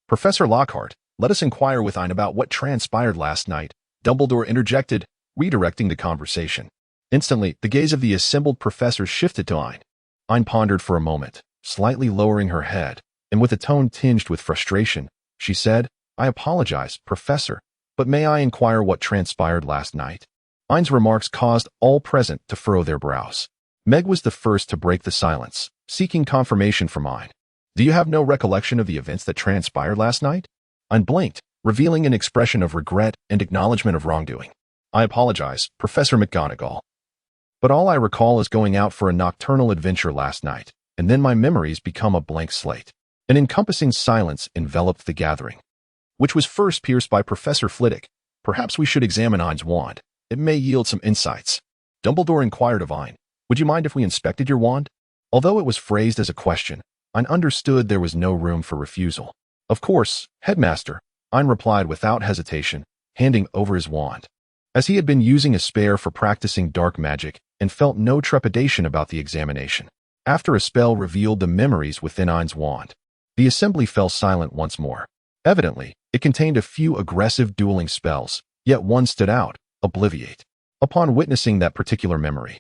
Professor Lockhart, let us inquire with Ain about what transpired last night, Dumbledore interjected, redirecting the conversation. Instantly, the gaze of the assembled professors shifted to Ain. Ain pondered for a moment, slightly lowering her head, and with a tone tinged with frustration, she said, I apologize, Professor, but may I inquire what transpired last night? Ain's remarks caused all present to furrow their brows. Meg was the first to break the silence, seeking confirmation from Ain. Do you have no recollection of the events that transpired last night? Ain blinked, revealing an expression of regret and acknowledgement of wrongdoing. I apologize, Professor McGonagall. But all I recall is going out for a nocturnal adventure last night, and then my memories become a blank slate. An encompassing silence enveloped the gathering, which was first pierced by Professor Flitwick. Perhaps we should examine Ain's wand. It may yield some insights. Dumbledore inquired of Ain, would you mind if we inspected your wand? Although it was phrased as a question, Ain understood there was no room for refusal. Of course, Headmaster, Ain replied without hesitation, handing over his wand, as he had been using a spare for practicing dark magic and felt no trepidation about the examination. After a spell revealed the memories within Ain's wand, the assembly fell silent once more. Evidently, it contained a few aggressive dueling spells, yet one stood out, Obliviate. Upon witnessing that particular memory,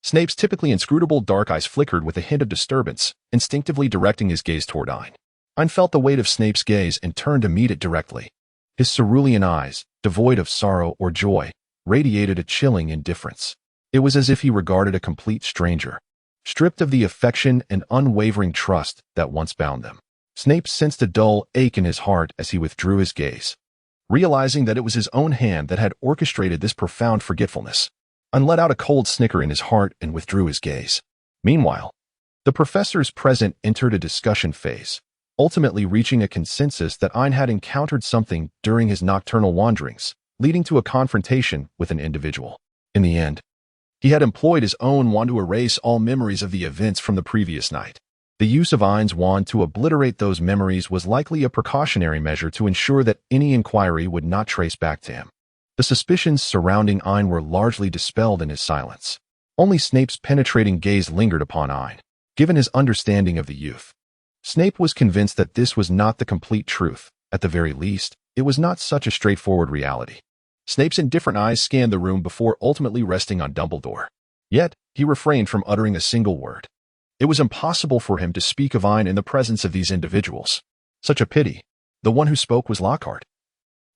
Snape's typically inscrutable dark eyes flickered with a hint of disturbance, instinctively directing his gaze toward Ain. Ain felt the weight of Snape's gaze and turned to meet it directly. His cerulean eyes, devoid of sorrow or joy, radiated a chilling indifference. It was as if he regarded a complete stranger, stripped of the affection and unwavering trust that once bound them. Snape sensed a dull ache in his heart as he withdrew his gaze, realizing that it was his own hand that had orchestrated this profound forgetfulness. Ain let out a cold snicker in his heart and withdrew his gaze. Meanwhile, the professors present entered a discussion phase, ultimately reaching a consensus that Ain had encountered something during his nocturnal wanderings, leading to a confrontation with an individual. In the end, he had employed his own wand to erase all memories of the events from the previous night. The use of Ain's wand to obliterate those memories was likely a precautionary measure to ensure that any inquiry would not trace back to him. The suspicions surrounding Ain were largely dispelled in his silence. Only Snape's penetrating gaze lingered upon Ain, given his understanding of the youth. Snape was convinced that this was not the complete truth. At the very least, it was not such a straightforward reality. Snape's indifferent eyes scanned the room before ultimately resting on Dumbledore. Yet, he refrained from uttering a single word. It was impossible for him to speak of Ain in the presence of these individuals. Such a pity. The one who spoke was Lockhart,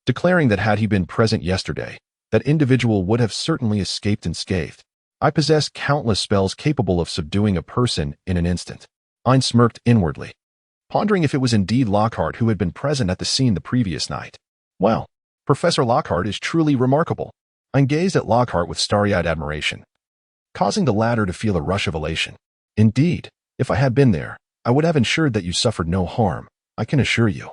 declaring that had he been present yesterday, that individual would have certainly escaped unscathed. I possess countless spells capable of subduing a person in an instant. Ain smirked inwardly, pondering if it was indeed Lockhart who had been present at the scene the previous night. Well, Professor Lockhart is truly remarkable. Ain gazed at Lockhart with starry-eyed admiration, causing the latter to feel a rush of elation. Indeed, if I had been there, I would have ensured that you suffered no harm, I can assure you.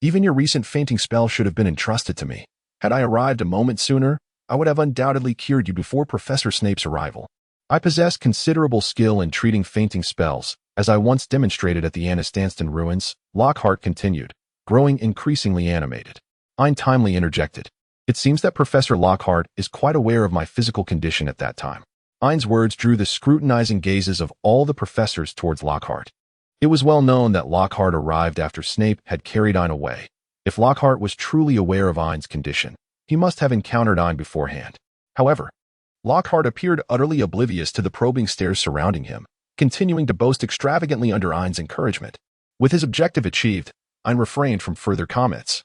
Even your recent fainting spell should have been entrusted to me. Had I arrived a moment sooner, I would have undoubtedly cured you before Professor Snape's arrival. I possess considerable skill in treating fainting spells, as I once demonstrated at the Anastanston ruins, Lockhart continued, growing increasingly animated. Ain timely interjected. It seems that Professor Lockhart is quite aware of my physical condition at that time. Ain's words drew the scrutinizing gazes of all the professors towards Lockhart. It was well known that Lockhart arrived after Snape had carried Ain away. If Lockhart was truly aware of Ain's condition, he must have encountered Ain beforehand. However, Lockhart appeared utterly oblivious to the probing stares surrounding him, continuing to boast extravagantly under Ain's encouragement. With his objective achieved, Ain refrained from further comments,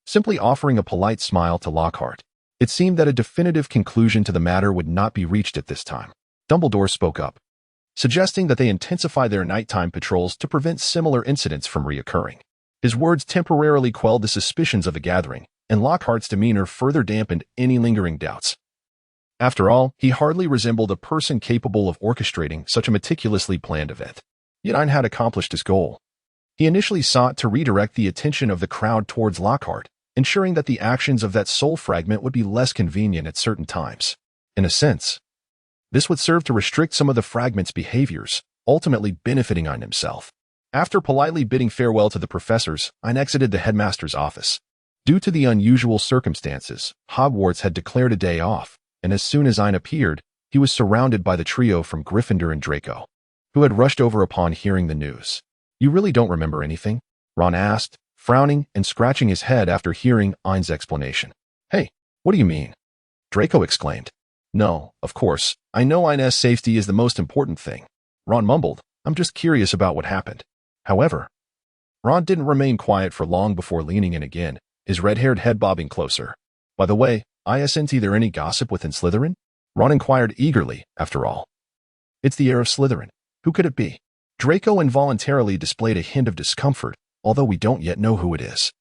simply offering a polite smile to Lockhart. It seemed that a definitive conclusion to the matter would not be reached at this time. Dumbledore spoke up, suggesting that they intensify their nighttime patrols to prevent similar incidents from reoccurring. His words temporarily quelled the suspicions of the gathering, and Lockhart's demeanor further dampened any lingering doubts. After all, he hardly resembled a person capable of orchestrating such a meticulously planned event. Yet Ain had accomplished his goal. He initially sought to redirect the attention of the crowd towards Lockhart, ensuring that the actions of that soul fragment would be less convenient at certain times. In a sense, this would serve to restrict some of the fragment's behaviors, ultimately benefiting Ain himself. After politely bidding farewell to the professors, Ain exited the headmaster's office. Due to the unusual circumstances, Hogwarts had declared a day off, and as soon as Ain appeared, he was surrounded by the trio from Gryffindor and Draco, who had rushed over upon hearing the news. You really don't remember anything? Ron asked, frowning and scratching his head after hearing Ain's explanation. Hey, what do you mean? Draco exclaimed. No, of course, I know Ain's safety is the most important thing. Ron mumbled, I'm just curious about what happened. However, Ron didn't remain quiet for long before leaning in again, his red-haired head bobbing closer. By the way, isn't there any gossip within Slytherin? Ron inquired eagerly, after all. It's the heir of Slytherin. Who could it be? Draco involuntarily displayed a hint of discomfort, although we don't yet know who it is.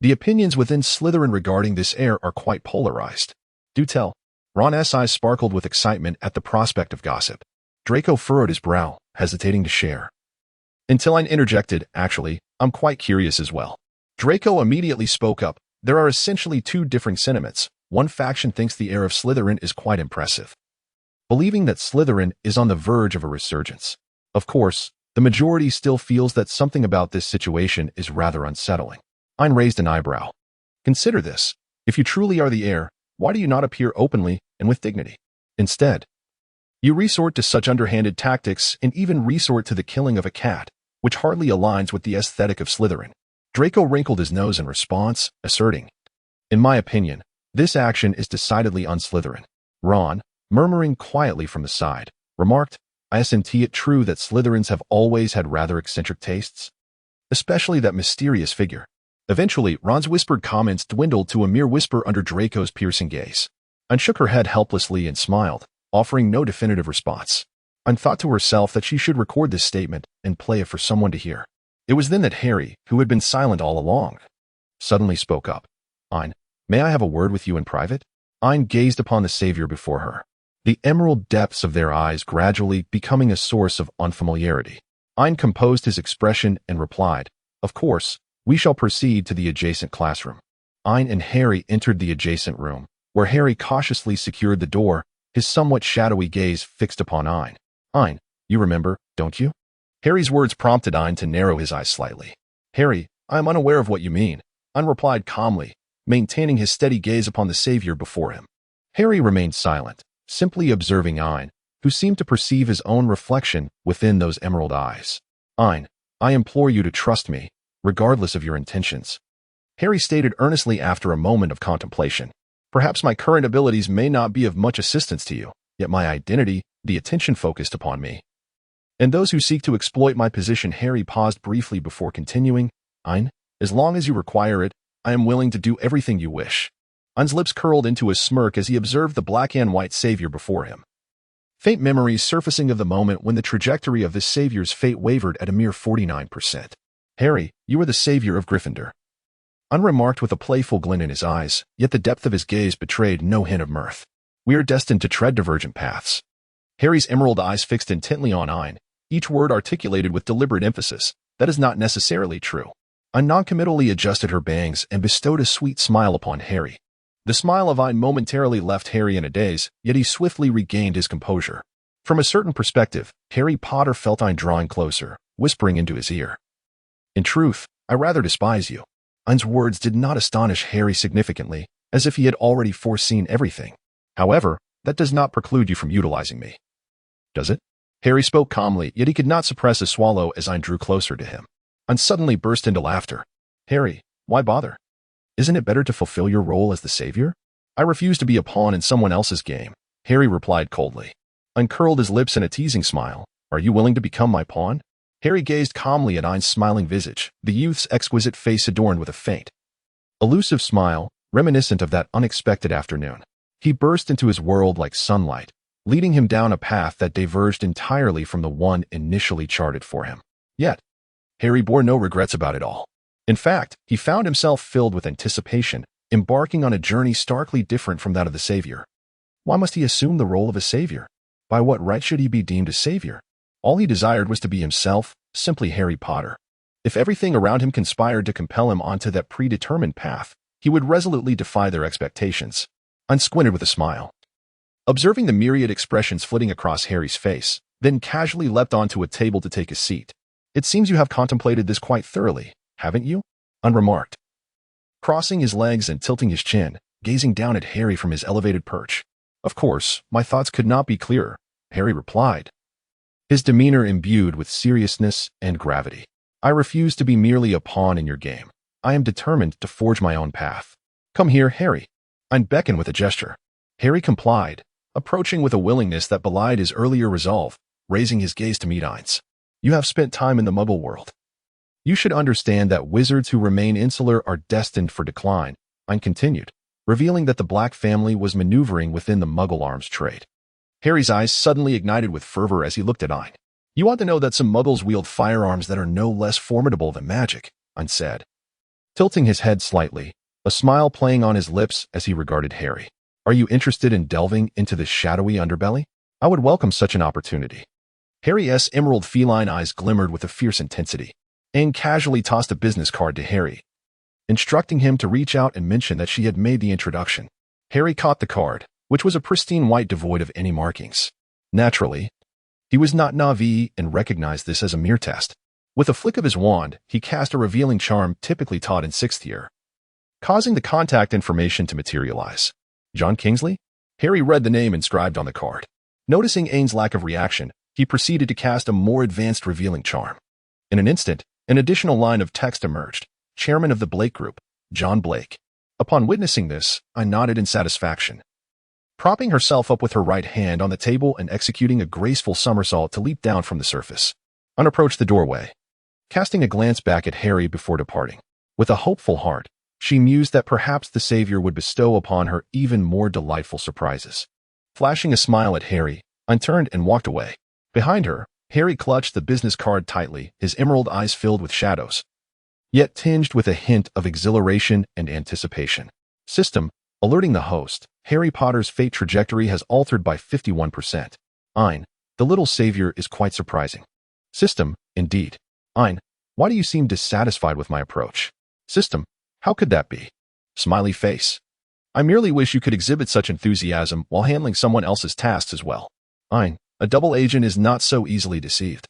The opinions within Slytherin regarding this heir are quite polarized. Do tell. Ron's eyes sparkled with excitement at the prospect of gossip. Draco furrowed his brow, hesitating to share. Until Ain interjected, actually, I'm quite curious as well. Draco immediately spoke up. There are essentially two differing sentiments. One faction thinks the heir of Slytherin is quite impressive, believing that Slytherin is on the verge of a resurgence. Of course, the majority still feels that something about this situation is rather unsettling. Ain raised an eyebrow. Consider this. If you truly are the heir, why do you not appear openly and with dignity? Instead, you resort to such underhanded tactics and even resort to the killing of a cat, which hardly aligns with the aesthetic of Slytherin. Draco wrinkled his nose in response, asserting, in my opinion, this action is decidedly un-Slytherin. Ron, murmuring quietly from the side, remarked, isn't it true that Slytherins have always had rather eccentric tastes? Especially that mysterious figure. Eventually, Ron's whispered comments dwindled to a mere whisper under Draco's piercing gaze. Ain shook her head helplessly and smiled, offering no definitive response. Ain thought to herself that she should record this statement and play it for someone to hear. It was then that Harry, who had been silent all along, suddenly spoke up. Ain, may I have a word with you in private? Ain gazed upon the savior before her, the emerald depths of their eyes gradually becoming a source of unfamiliarity. Ain composed his expression and replied, of course, we shall proceed to the adjacent classroom. Ain and Harry entered the adjacent room, where Harry cautiously secured the door, his somewhat shadowy gaze fixed upon Ain. Ain, you remember, don't you? Harry's words prompted Ain to narrow his eyes slightly. Harry, I am unaware of what you mean, Ain replied calmly, maintaining his steady gaze upon the savior before him. Harry remained silent, simply observing Ain, who seemed to perceive his own reflection within those emerald eyes. Ain, I implore you to trust me, regardless of your intentions. Harry stated earnestly after a moment of contemplation. Perhaps my current abilities may not be of much assistance to you, yet my identity, the attention focused upon me, and those who seek to exploit my position. Harry paused briefly before continuing. Ain, as long as you require it, I am willing to do everything you wish. Ain's lips curled into a smirk as he observed the black and white savior before him. Faint memories surfacing of the moment when the trajectory of this savior's fate wavered at a mere 49%. Harry, you are the savior of Gryffindor. Ain remarked with a playful glint in his eyes, yet the depth of his gaze betrayed no hint of mirth. We are destined to tread divergent paths. Harry's emerald eyes fixed intently on Ain, each word articulated with deliberate emphasis. That is not necessarily true. Ain noncommittally adjusted her bangs and bestowed a sweet smile upon Harry. The smile of Ain momentarily left Harry in a daze, yet he swiftly regained his composure. From a certain perspective, Harry Potter felt Ain drawing closer, whispering into his ear. In truth, I rather despise you. Ain's words did not astonish Harry significantly, as if he had already foreseen everything. However, that does not preclude you from utilizing me. Does it? Harry spoke calmly, yet he could not suppress a swallow as Ain drew closer to him. Ain suddenly burst into laughter. Harry, why bother? Isn't it better to fulfill your role as the savior? I refuse to be a pawn in someone else's game, Harry replied coldly. Ain curled his lips in a teasing smile. Are you willing to become my pawn? Harry gazed calmly at Ain's smiling visage, the youth's exquisite face adorned with a faint, elusive smile, reminiscent of that unexpected afternoon. He burst into his world like sunlight, leading him down a path that diverged entirely from the one initially charted for him. Yet, Harry bore no regrets about it all. In fact, he found himself filled with anticipation, embarking on a journey starkly different from that of the savior. Why must he assume the role of a savior? By what right should he be deemed a savior? All he desired was to be himself, simply Harry Potter. If everything around him conspired to compel him onto that predetermined path, he would resolutely defy their expectations. Ain squinted with a smile, observing the myriad expressions flitting across Harry's face, then casually leapt onto a table to take a seat. It seems you have contemplated this quite thoroughly, haven't you? Ain remarked, crossing his legs and tilting his chin, gazing down at Harry from his elevated perch. Of course, my thoughts could not be clearer, Harry replied, his demeanor imbued with seriousness and gravity. I refuse to be merely a pawn in your game. I am determined to forge my own path. Come here, Harry. Ain beckoned with a gesture. Harry complied, approaching with a willingness that belied his earlier resolve, raising his gaze to meet Ain's. You have spent time in the Muggle world. You should understand that wizards who remain insular are destined for decline, Ain continued, revealing that the Black family was maneuvering within the Muggle arms trade. Harry's eyes suddenly ignited with fervor as he looked at Ain. You ought to know that some Muggles wield firearms that are no less formidable than magic, Ain said, tilting his head slightly, a smile playing on his lips as he regarded Harry. Are you interested in delving into the shadowy underbelly? I would welcome such an opportunity. Harry's emerald feline eyes glimmered with a fierce intensity. Ain casually tossed a business card to Harry, instructing him to reach out and mention that she had made the introduction. Harry caught the card, which was a pristine white devoid of any markings. Naturally, he was not naive and recognized this as a mere test. With a flick of his wand, he cast a revealing charm typically taught in 6th year, causing the contact information to materialize. John Kingsley? Harry read the name inscribed on the card. Noticing Ain's lack of reaction, he proceeded to cast a more advanced revealing charm. In an instant, an additional line of text emerged. Chairman of the Blake Group, John Blake. Upon witnessing this, I nodded in satisfaction, propping herself up with her right hand on the table and executing a graceful somersault to leap down from the surface. Ain approached the doorway, casting a glance back at Harry before departing. With a hopeful heart, she mused that perhaps the savior would bestow upon her even more delightful surprises. Flashing a smile at Harry, Ain turned and walked away. Behind her, Harry clutched the business card tightly, his emerald eyes filled with shadows, yet tinged with a hint of exhilaration and anticipation. System, alerting the host, Harry Potter's fate trajectory has altered by 51%. Ain, the little savior is quite surprising. System, indeed. Ain, why do you seem dissatisfied with my approach? System, how could that be? Smiley face. I merely wish you could exhibit such enthusiasm while handling someone else's tasks as well. Ain, a double agent is not so easily deceived.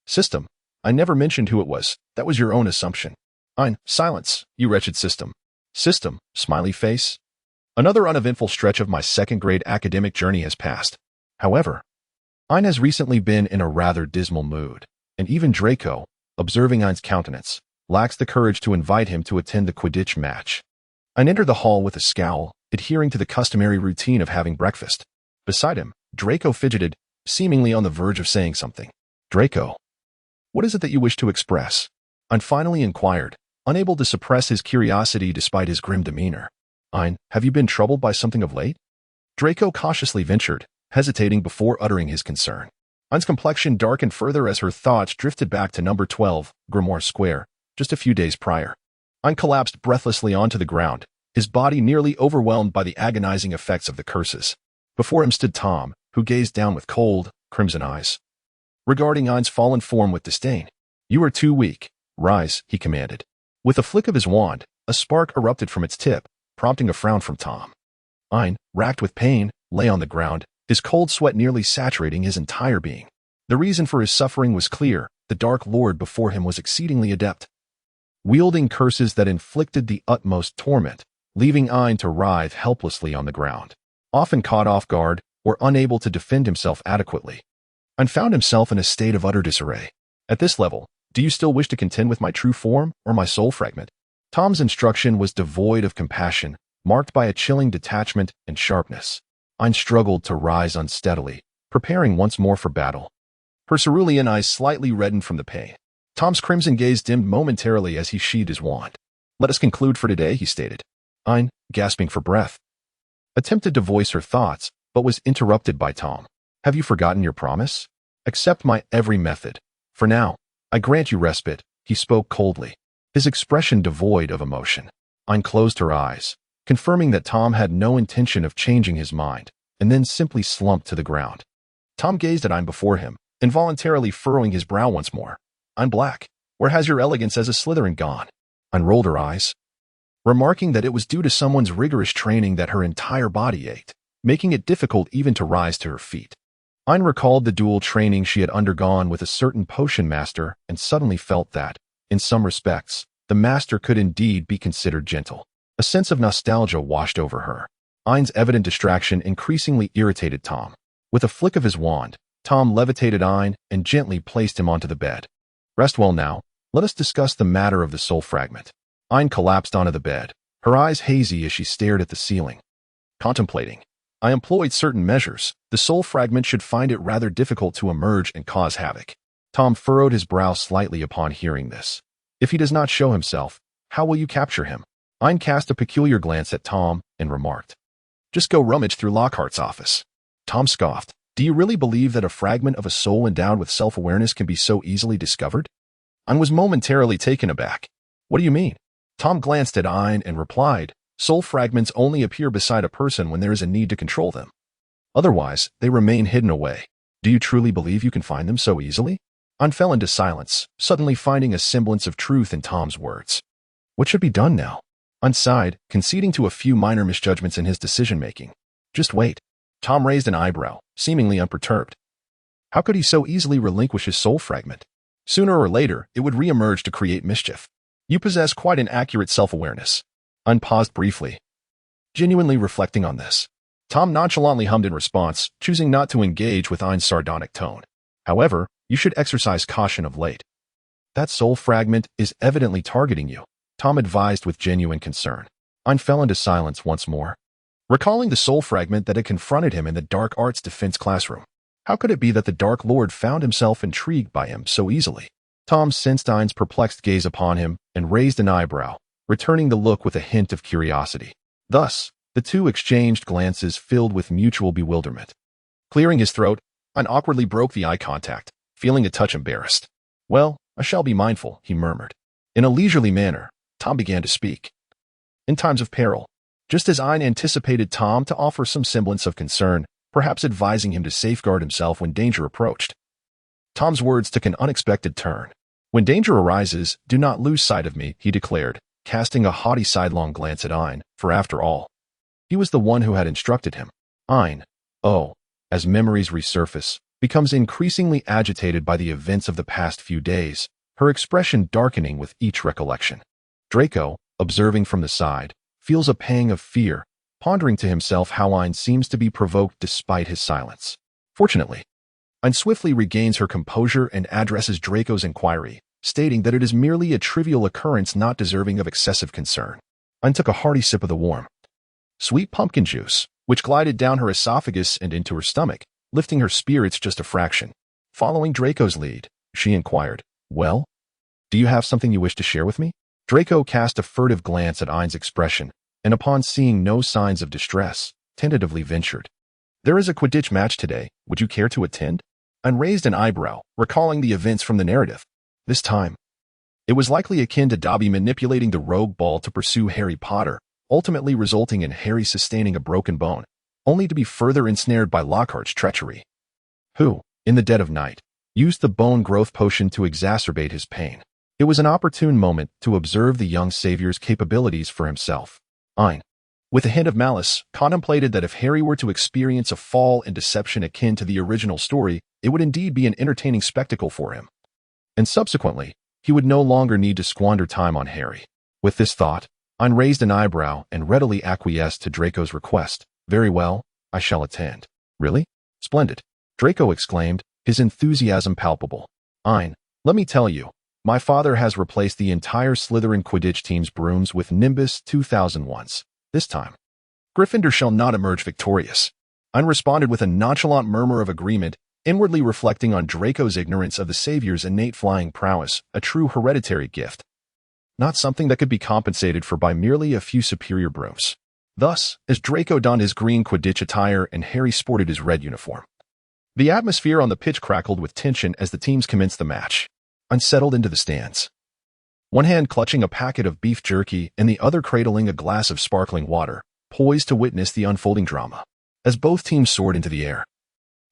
System, I never mentioned who it was. That was your own assumption. Ain, silence, you wretched system. System, smiley face. Another uneventful stretch of my second-grade academic journey has passed. However, Ain has recently been in a rather dismal mood, and even Draco, observing Ain's countenance, lacks the courage to invite him to attend the Quidditch match. Ain entered the hall with a scowl, adhering to the customary routine of having breakfast. Beside him, Draco fidgeted, seemingly on the verge of saying something. Draco, what is it that you wish to express? Ain finally inquired, unable to suppress his curiosity despite his grim demeanor. Ain, have you been troubled by something of late? Draco cautiously ventured, hesitating before uttering his concern. Ain's complexion darkened further as her thoughts drifted back to number 12, Grimoire Square, just a few days prior. Ain collapsed breathlessly onto the ground, his body nearly overwhelmed by the agonizing effects of the curses. Before him stood Tom, who gazed down with cold, crimson eyes, regarding Ain's fallen form with disdain. You are too weak. Rise, he commanded. With a flick of his wand, a spark erupted from its tip, prompting a frown from Tom. Ain, racked with pain, lay on the ground, his cold sweat nearly saturating his entire being. The reason for his suffering was clear. The Dark Lord before him was exceedingly adept, wielding curses that inflicted the utmost torment, leaving Ain to writhe helplessly on the ground, often caught off guard or unable to defend himself adequately. Ain found himself in a state of utter disarray. At this level, do you still wish to contend with my true form or my soul fragment? Tom's instruction was devoid of compassion, marked by a chilling detachment and sharpness. Ain struggled to rise unsteadily, preparing once more for battle. Her cerulean eyes slightly reddened from the pain. Tom's crimson gaze dimmed momentarily as he sheathed his wand. Let us conclude for today, he stated. Ain, gasping for breath, attempted to voice her thoughts, but was interrupted by Tom. Have you forgotten your promise? Accept my every method. For now, I grant you respite, he spoke coldly, his expression devoid of emotion. Ain closed her eyes, confirming that Tom had no intention of changing his mind, and then simply slumped to the ground. Tom gazed at Ain before him, involuntarily furrowing his brow once more. Ain Black, where has your elegance as a Slytherin gone? Ain rolled her eyes, remarking that it was due to someone's rigorous training that her entire body ached, making it difficult even to rise to her feet. Ain recalled the duel training she had undergone with a certain potion master and suddenly felt that, in some respects, the master could indeed be considered gentle. A sense of nostalgia washed over her. Ain's evident distraction increasingly irritated Tom. With a flick of his wand, Tom levitated Ain and gently placed him onto the bed. Rest well now. Let us discuss the matter of the soul fragment. Ain collapsed onto the bed, her eyes hazy as she stared at the ceiling. Contemplating. I employed certain measures. The soul fragment should find it rather difficult to emerge and cause havoc. Tom furrowed his brow slightly upon hearing this. If he does not show himself, how will you capture him? Ain cast a peculiar glance at Tom and remarked, just go rummage through Lockhart's office. Tom scoffed. Do you really believe that a fragment of a soul endowed with self-awareness can be so easily discovered? Ain was momentarily taken aback. What do you mean? Tom glanced at Ain and replied, soul fragments only appear beside a person when there is a need to control them. Otherwise, they remain hidden away. Do you truly believe you can find them so easily? Ain fell into silence, suddenly finding a semblance of truth in Tom's words. What should be done now? Ain sighed, conceding to a few minor misjudgments in his decision-making. Just wait. Tom raised an eyebrow, seemingly unperturbed. How could he so easily relinquish his soul fragment? Sooner or later, it would re-emerge to create mischief. You possess quite an accurate self-awareness. Ain paused briefly, genuinely reflecting on this. Tom nonchalantly hummed in response, choosing not to engage with Ain's sardonic tone. However, you should exercise caution of late. That soul fragment is evidently targeting you, Tom advised with genuine concern. Ain fell into silence once more, recalling the soul fragment that had confronted him in the dark arts defense classroom. How could it be that the Dark Lord found himself intrigued by him so easily? Tom sensed Ain's perplexed gaze upon him and raised an eyebrow, returning the look with a hint of curiosity. Thus, the two exchanged glances filled with mutual bewilderment. Clearing his throat, Ain awkwardly broke the eye contact, feeling a touch embarrassed. Well, I shall be mindful, he murmured. In a leisurely manner, Tom began to speak. In times of peril, just as Ain anticipated Tom to offer some semblance of concern, perhaps advising him to safeguard himself when danger approached, Tom's words took an unexpected turn. When danger arises, do not lose sight of me, he declared, casting a haughty sidelong glance at Ain, for after all, he was the one who had instructed him. Ain, oh, as memories resurface, becomes increasingly agitated by the events of the past few days, her expression darkening with each recollection. Draco, observing from the side, feels a pang of fear, pondering to himself how Ain seems to be provoked despite his silence. Fortunately, Ain swiftly regains her composure and addresses Draco's inquiry, stating that it is merely a trivial occurrence not deserving of excessive concern. Ain took a hearty sip of the warm, sweet pumpkin juice, which glided down her esophagus and into her stomach, lifting her spirits just a fraction. Following Draco's lead, she inquired, "Well, do you have something you wish to share with me?" Draco cast a furtive glance at Ain's expression, and upon seeing no signs of distress, tentatively ventured, "There is a Quidditch match today. Would you care to attend?" Ain raised an eyebrow, recalling the events from the narrative. This time, it was likely akin to Dobby manipulating the rogue ball to pursue Harry Potter, ultimately resulting in Harry sustaining a broken bone, only to be further ensnared by Lockhart's treachery, who, in the dead of night, used the bone growth potion to exacerbate his pain. It was an opportune moment to observe the young savior's capabilities for himself. Ain, with a hint of malice, contemplated that if Harry were to experience a fall and deception akin to the original story, it would indeed be an entertaining spectacle for him. And subsequently, he would no longer need to squander time on Harry. With this thought, Ain raised an eyebrow and readily acquiesced to Draco's request. "Very well, I shall attend." "Really? Splendid," Draco exclaimed, his enthusiasm palpable. "Ain, let me tell you, my father has replaced the entire Slytherin Quidditch team's brooms with Nimbus 2001s. This time, Gryffindor shall not emerge victorious." Ain responded with a nonchalant murmur of agreement, inwardly reflecting on Draco's ignorance of the Savior's innate flying prowess, a true hereditary gift, not something that could be compensated for by merely a few superior brooms. Thus, as Draco donned his green Quidditch attire and Harry sported his red uniform, the atmosphere on the pitch crackled with tension as the teams commenced the match. Ain settled into the stands, one hand clutching a packet of beef jerky and the other cradling a glass of sparkling water, poised to witness the unfolding drama. As both teams soared into the air,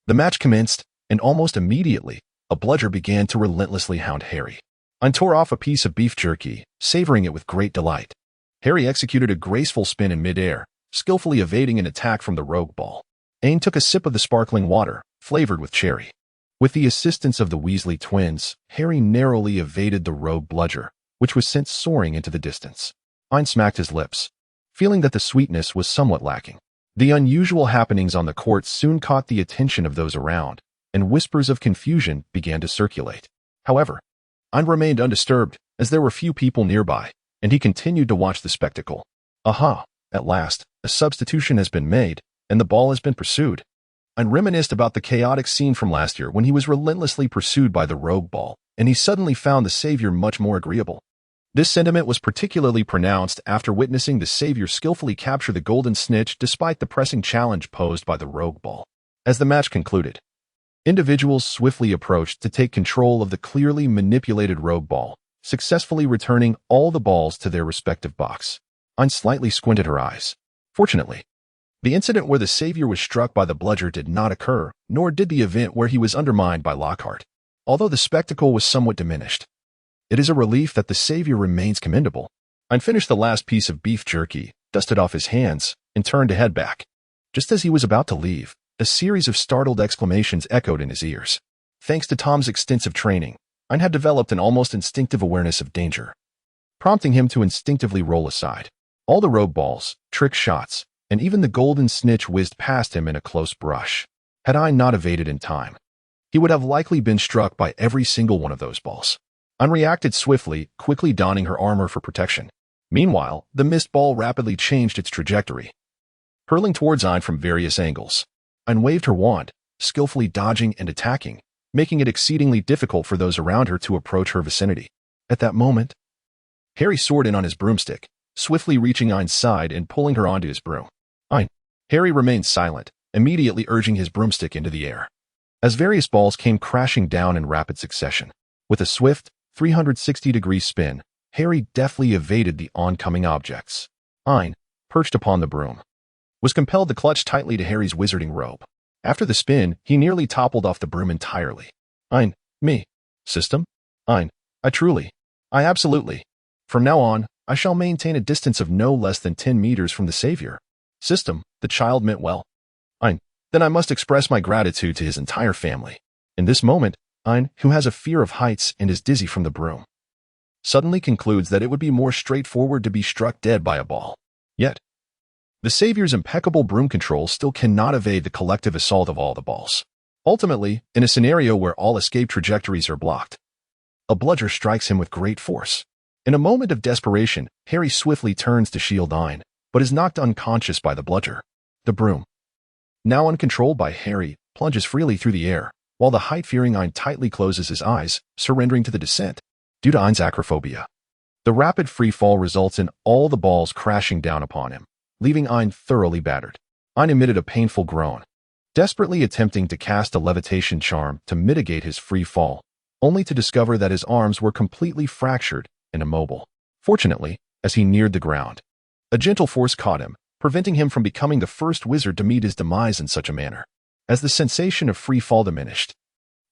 the match commenced, and almost immediately, a bludger began to relentlessly hound Harry. Ain tore off a piece of beef jerky, savoring it with great delight. Harry executed a graceful spin in midair, skillfully evading an attack from the rogue ball. Ain took a sip of the sparkling water, flavored with cherry. With the assistance of the Weasley twins, Harry narrowly evaded the rogue bludger, which was sent soaring into the distance. Ain smacked his lips, feeling that the sweetness was somewhat lacking. The unusual happenings on the court soon caught the attention of those around, and whispers of confusion began to circulate. However, Ain remained undisturbed, as there were few people nearby, and he continued to watch the spectacle. Aha! At last, a substitution has been made, and the ball has been pursued. Ain reminisced about the chaotic scene from last year when he was relentlessly pursued by the rogue ball, and he suddenly found the Savior much more agreeable. This sentiment was particularly pronounced after witnessing the Savior skillfully capture the golden snitch despite the pressing challenge posed by the rogue ball. As the match concluded, individuals swiftly approached to take control of the clearly manipulated rogue ball, successfully returning all the balls to their respective box. Ain slightly squinted her eyes. Fortunately, the incident where the Savior was struck by the bludger did not occur, nor did the event where he was undermined by Lockhart. Although the spectacle was somewhat diminished, it is a relief that the Savior remains commendable. Ain finished the last piece of beef jerky, dusted off his hands, and turned to head back. Just as he was about to leave, a series of startled exclamations echoed in his ears. Thanks to Tom's extensive training, Ain had developed an almost instinctive awareness of danger, prompting him to instinctively roll aside. All the rogue balls, trick shots, and even the golden snitch whizzed past him in a close brush. Had Ain not evaded in time, he would have likely been struck by every single one of those balls. Ain reacted swiftly, quickly donning her armor for protection. Meanwhile, the mist ball rapidly changed its trajectory, hurling towards Ain from various angles. Ain waved her wand, skillfully dodging and attacking, making it exceedingly difficult for those around her to approach her vicinity. At that moment, Harry soared in on his broomstick, swiftly reaching Ain's side and pulling her onto his broom. Ain. Harry remained silent, immediately urging his broomstick into the air, as various balls came crashing down in rapid succession. With a swift, 360-degree spin, Harry deftly evaded the oncoming objects. Ain, perched upon the broom, was compelled to clutch tightly to Harry's wizarding robe. After the spin, he nearly toppled off the broom entirely. Ain, me. System? Ain, I absolutely. From now on, I shall maintain a distance of no less than 10 meters from the Savior. System, the child meant well. Ain, then I must express my gratitude to his entire family. In this moment, Ain, who has a fear of heights and is dizzy from the broom, suddenly concludes that it would be more straightforward to be struck dead by a ball. Yet, the Savior's impeccable broom control still cannot evade the collective assault of all the balls. Ultimately, in a scenario where all escape trajectories are blocked, a bludger strikes him with great force. In a moment of desperation, Harry swiftly turns to shield Ain, but is knocked unconscious by the bludger. The broom, now uncontrolled by Harry, plunges freely through the air, while the height-fearing Ain tightly closes his eyes, surrendering to the descent. Due to Ain's acrophobia, the rapid free fall results in all the balls crashing down upon him, leaving Ain thoroughly battered. Ain emitted a painful groan, desperately attempting to cast a levitation charm to mitigate his free fall, only to discover that his arms were completely fractured and immobile. Fortunately, as he neared the ground, a gentle force caught him, preventing him from becoming the first wizard to meet his demise in such a manner. As the sensation of free fall diminished,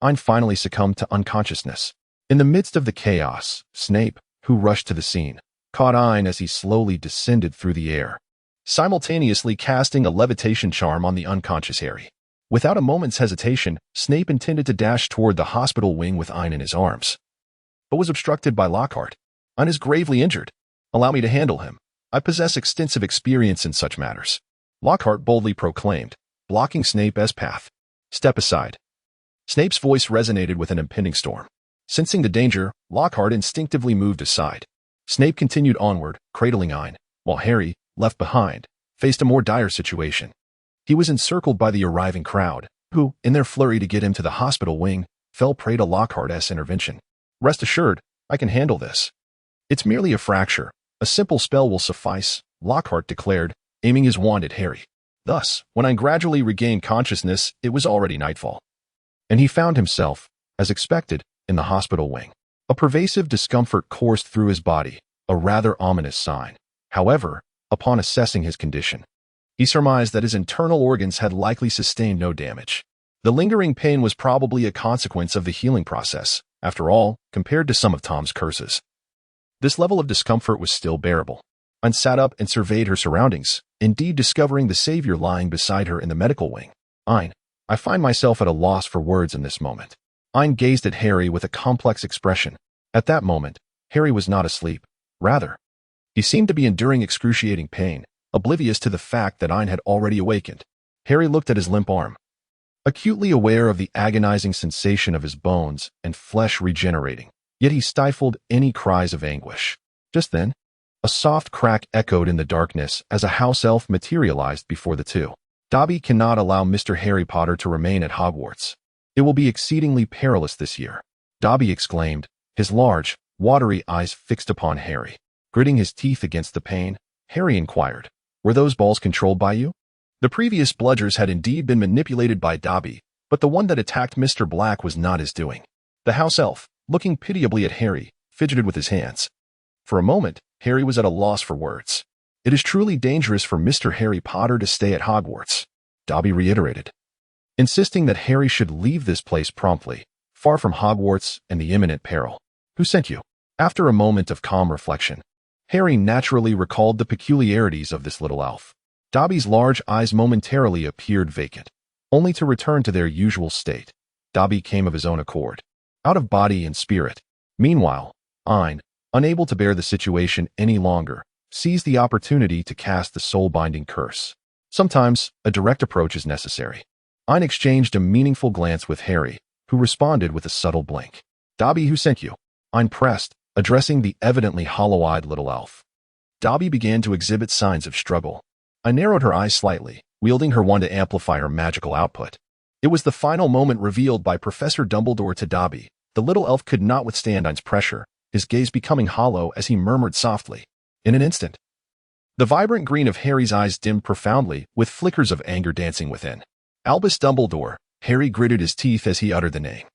Ain finally succumbed to unconsciousness. In the midst of the chaos, Snape, who rushed to the scene, caught Ain as he slowly descended through the air, simultaneously casting a levitation charm on the unconscious Harry. Without a moment's hesitation, Snape intended to dash toward the hospital wing with Ain in his arms, but was obstructed by Lockhart. Ain is gravely injured. Allow me to handle him. I possess extensive experience in such matters, Lockhart boldly proclaimed, blocking Snape's path. Step aside. Snape's voice resonated with an impending storm. Sensing the danger, Lockhart instinctively moved aside. Snape continued onward, cradling Ain, while Harry, left behind, faced a more dire situation. He was encircled by the arriving crowd, who, in their flurry to get him to the hospital wing, fell prey to Lockhart's intervention. Rest assured, I can handle this. It's merely a fracture. A simple spell will suffice, Lockhart declared, aiming his wand at Harry. Thus, when Ain gradually regained consciousness, it was already nightfall, and he found himself, as expected, in the hospital wing. A pervasive discomfort coursed through his body, a rather ominous sign. However, upon assessing his condition, he surmised that his internal organs had likely sustained no damage. The lingering pain was probably a consequence of the healing process. After all, compared to some of Tom's curses, this level of discomfort was still bearable. Ain sat up and surveyed her surroundings, indeed discovering the Savior lying beside her in the medical wing. Ain, I find myself at a loss for words in this moment. Ain gazed at Harry with a complex expression. At that moment, Harry was not asleep. Rather, he seemed to be enduring excruciating pain, oblivious to the fact that Ain had already awakened. Harry looked at his limp arm, acutely aware of the agonizing sensation of his bones and flesh regenerating, yet he stifled any cries of anguish. Just then, a soft crack echoed in the darkness as a house elf materialized before the two. Dobby cannot allow Mr. Harry Potter to remain at Hogwarts. It will be exceedingly perilous this year, Dobby exclaimed, his large, watery eyes fixed upon Harry. Gritting his teeth against the pain, Harry inquired, were those balls controlled by you? The previous bludgers had indeed been manipulated by Dobby, but the one that attacked Mr. Black was not his doing. The house elf, looking pitiably at Harry, fidgeted with his hands. For a moment, Harry was at a loss for words. It is truly dangerous for Mr. Harry Potter to stay at Hogwarts, Dobby reiterated, insisting that Harry should leave this place promptly, far from Hogwarts and the imminent peril. Who sent you? After a moment of calm reflection, Harry naturally recalled the peculiarities of this little elf. Dobby's large eyes momentarily appeared vacant, only to return to their usual state. Dobby came of his own accord, out of body and spirit. Meanwhile, Ain, unable to bear the situation any longer, seized the opportunity to cast the soul-binding curse. Sometimes, a direct approach is necessary. Ain exchanged a meaningful glance with Harry, who responded with a subtle blink. Dobby, who sent you? Ain pressed, addressing the evidently hollow-eyed little elf. Dobby began to exhibit signs of struggle. Ain narrowed her eyes slightly, wielding her wand to amplify her magical output. It was the final moment revealed by Professor Dumbledore to Dobby. The little elf could not withstand Ain's pressure, his gaze becoming hollow as he murmured softly. In an instant, the vibrant green of Harry's eyes dimmed profoundly, with flickers of anger dancing within. Albus Dumbledore, Harry gritted his teeth as he uttered the name.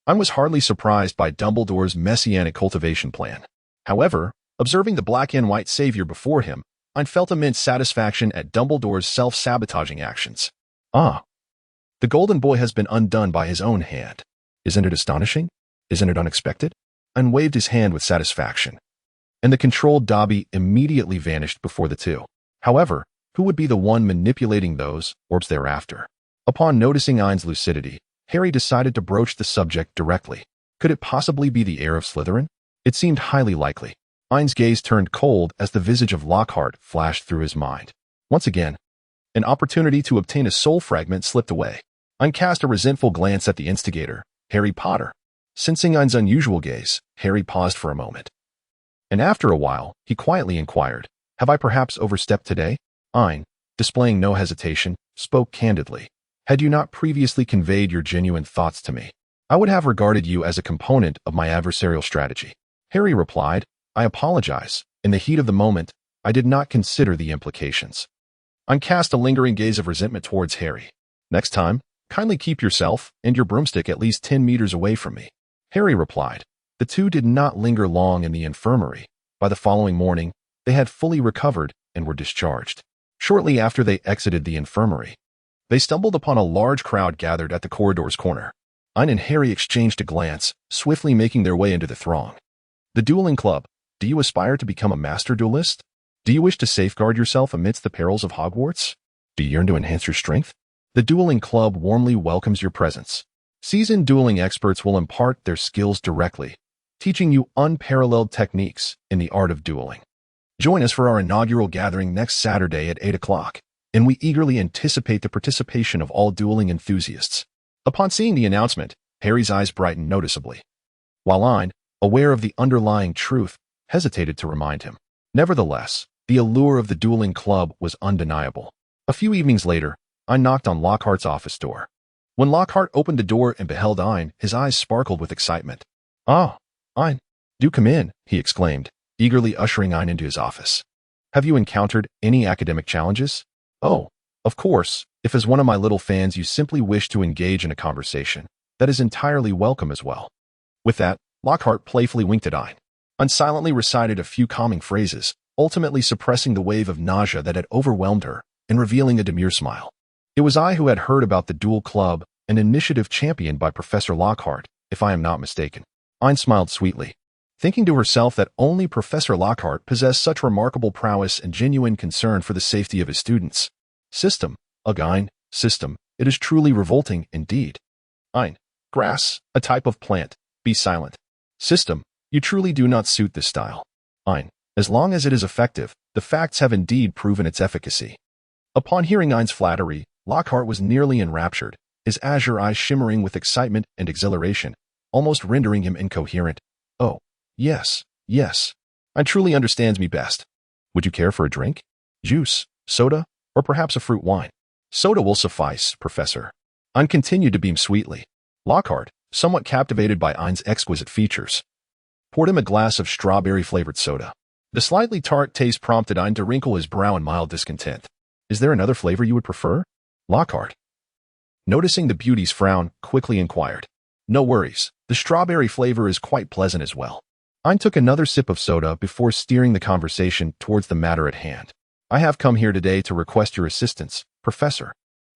Ain was hardly surprised by Dumbledore's messianic cultivation plan. However, observing the black and white savior before him, Ain felt immense satisfaction at Dumbledore's self-sabotaging actions. Ah, the golden boy has been undone by his own hand. Isn't it astonishing? Isn't it unexpected? Ain waved his hand with satisfaction, and the controlled Dobby immediately vanished before the two. However, who would be the one manipulating those orbs thereafter? Upon noticing Ain's lucidity, Harry decided to broach the subject directly. Could it possibly be the heir of Slytherin? It seemed highly likely. Ain's gaze turned cold as the visage of Lockhart flashed through his mind. Once again, an opportunity to obtain a soul fragment slipped away. Ain cast a resentful glance at the instigator, Harry Potter. Sensing Ain's unusual gaze, Harry paused for a moment. And after a while, he quietly inquired, "Have I perhaps overstepped today?" Ain, displaying no hesitation, spoke candidly. "Had you not previously conveyed your genuine thoughts to me, I would have regarded you as a component of my adversarial strategy." Harry replied, "I apologize. In the heat of the moment, I did not consider the implications." Ain cast a lingering gaze of resentment towards Harry. "Next time, kindly keep yourself and your broomstick at least 10 meters away from me." Harry replied. The two did not linger long in the infirmary. By the following morning, they had fully recovered and were discharged. Shortly after they exited the infirmary, they stumbled upon a large crowd gathered at the corridor's corner. Ain and Harry exchanged a glance, swiftly making their way into the throng. "The Dueling Club. Do you aspire to become a master duelist? Do you wish to safeguard yourself amidst the perils of Hogwarts? Do you yearn to enhance your strength? The Dueling Club warmly welcomes your presence. Seasoned dueling experts will impart their skills directly, teaching you unparalleled techniques in the art of dueling. Join us for our inaugural gathering next Saturday at 8 o'clock, and we eagerly anticipate the participation of all dueling enthusiasts." Upon seeing the announcement, Harry's eyes brightened noticeably, while Ain, aware of the underlying truth, hesitated to remind him. Nevertheless, the allure of the Dueling Club was undeniable. A few evenings later, Ain knocked on Lockhart's office door. When Lockhart opened the door and beheld Ain, his eyes sparkled with excitement. "Ah, Ain, do come in," he exclaimed, eagerly ushering Ain into his office. "Have you encountered any academic challenges?" "Oh, of course, if as one of my little fans you simply wish to engage in a conversation, that is entirely welcome as well." With that, Lockhart playfully winked at Ain. Ain silently recited a few calming phrases, ultimately suppressing the wave of nausea that had overwhelmed her and revealing a demure smile. "It was I who had heard about the Duel Club, an initiative championed by Professor Lockhart, if I am not mistaken." Ain smiled sweetly, thinking to herself that only Professor Lockhart possessed such remarkable prowess and genuine concern for the safety of his students. System, Ain, system, it is truly revolting indeed. Ain, grass, a type of plant, be silent. System, you truly do not suit this style. Ain, as long as it is effective, the facts have indeed proven its efficacy. Upon hearing Ain's flattery, Lockhart was nearly enraptured, his azure eyes shimmering with excitement and exhilaration, almost rendering him incoherent. "Oh, yes, yes. Ain truly understands me best. Would you care for a drink? Juice, soda, or perhaps a fruit wine?" "Soda will suffice, Professor." Ain continued to beam sweetly. Lockhart, somewhat captivated by Ain's exquisite features, poured him a glass of strawberry-flavored soda. The slightly tart taste prompted Ain to wrinkle his brow in mild discontent. "Is there another flavor you would prefer?" Lockhart, noticing the beauty's frown, quickly inquired. "No worries. The strawberry flavor is quite pleasant as well." Ain took another sip of soda before steering the conversation towards the matter at hand. "I have come here today to request your assistance, Professor.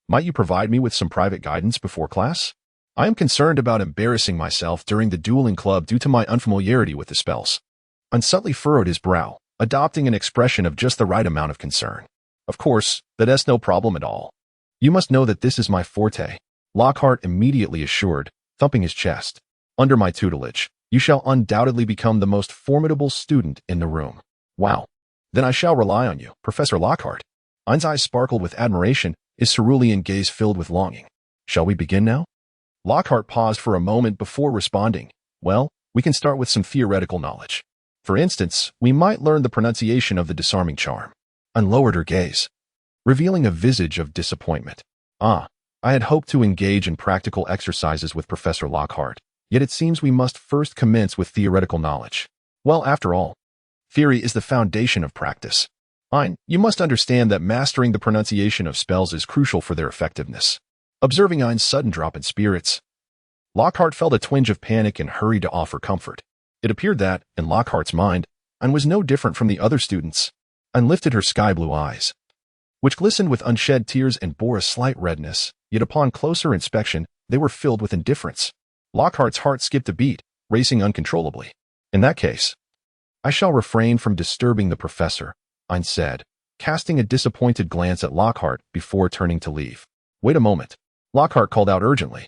Might you provide me with some private guidance before class? I am concerned about embarrassing myself during the Dueling Club due to my unfamiliarity with the spells." Ain subtly furrowed his brow, adopting an expression of just the right amount of concern. "Of course, that's no problem at all. You must know that this is my forte," Lockhart immediately assured, thumping his chest. "Under my tutelage, you shall undoubtedly become the most formidable student in the room." "Wow. Then I shall rely on you, Professor Lockhart." Ain's eyes sparkled with admiration, his cerulean gaze filled with longing. "Shall we begin now?" Lockhart paused for a moment before responding. "Well, we can start with some theoretical knowledge. For instance, we might learn the pronunciation of the disarming charm." Ain lowered her gaze, revealing a visage of disappointment. "Ah, I had hoped to engage in practical exercises with Professor Lockhart, yet it seems we must first commence with theoretical knowledge. Well, after all, theory is the foundation of practice. Ain, you must understand that mastering the pronunciation of spells is crucial for their effectiveness." Observing Ain's sudden drop in spirits, Lockhart felt a twinge of panic and hurried to offer comfort. It appeared that, in Lockhart's mind, Ain was no different from the other students. Ain lifted her sky-blue eyes, which glistened with unshed tears and bore a slight redness, yet upon closer inspection, they were filled with indifference. Lockhart's heart skipped a beat, racing uncontrollably. "In that case, I shall refrain from disturbing the professor," Ain said, casting a disappointed glance at Lockhart before turning to leave. "Wait a moment. Lockhart called out urgently.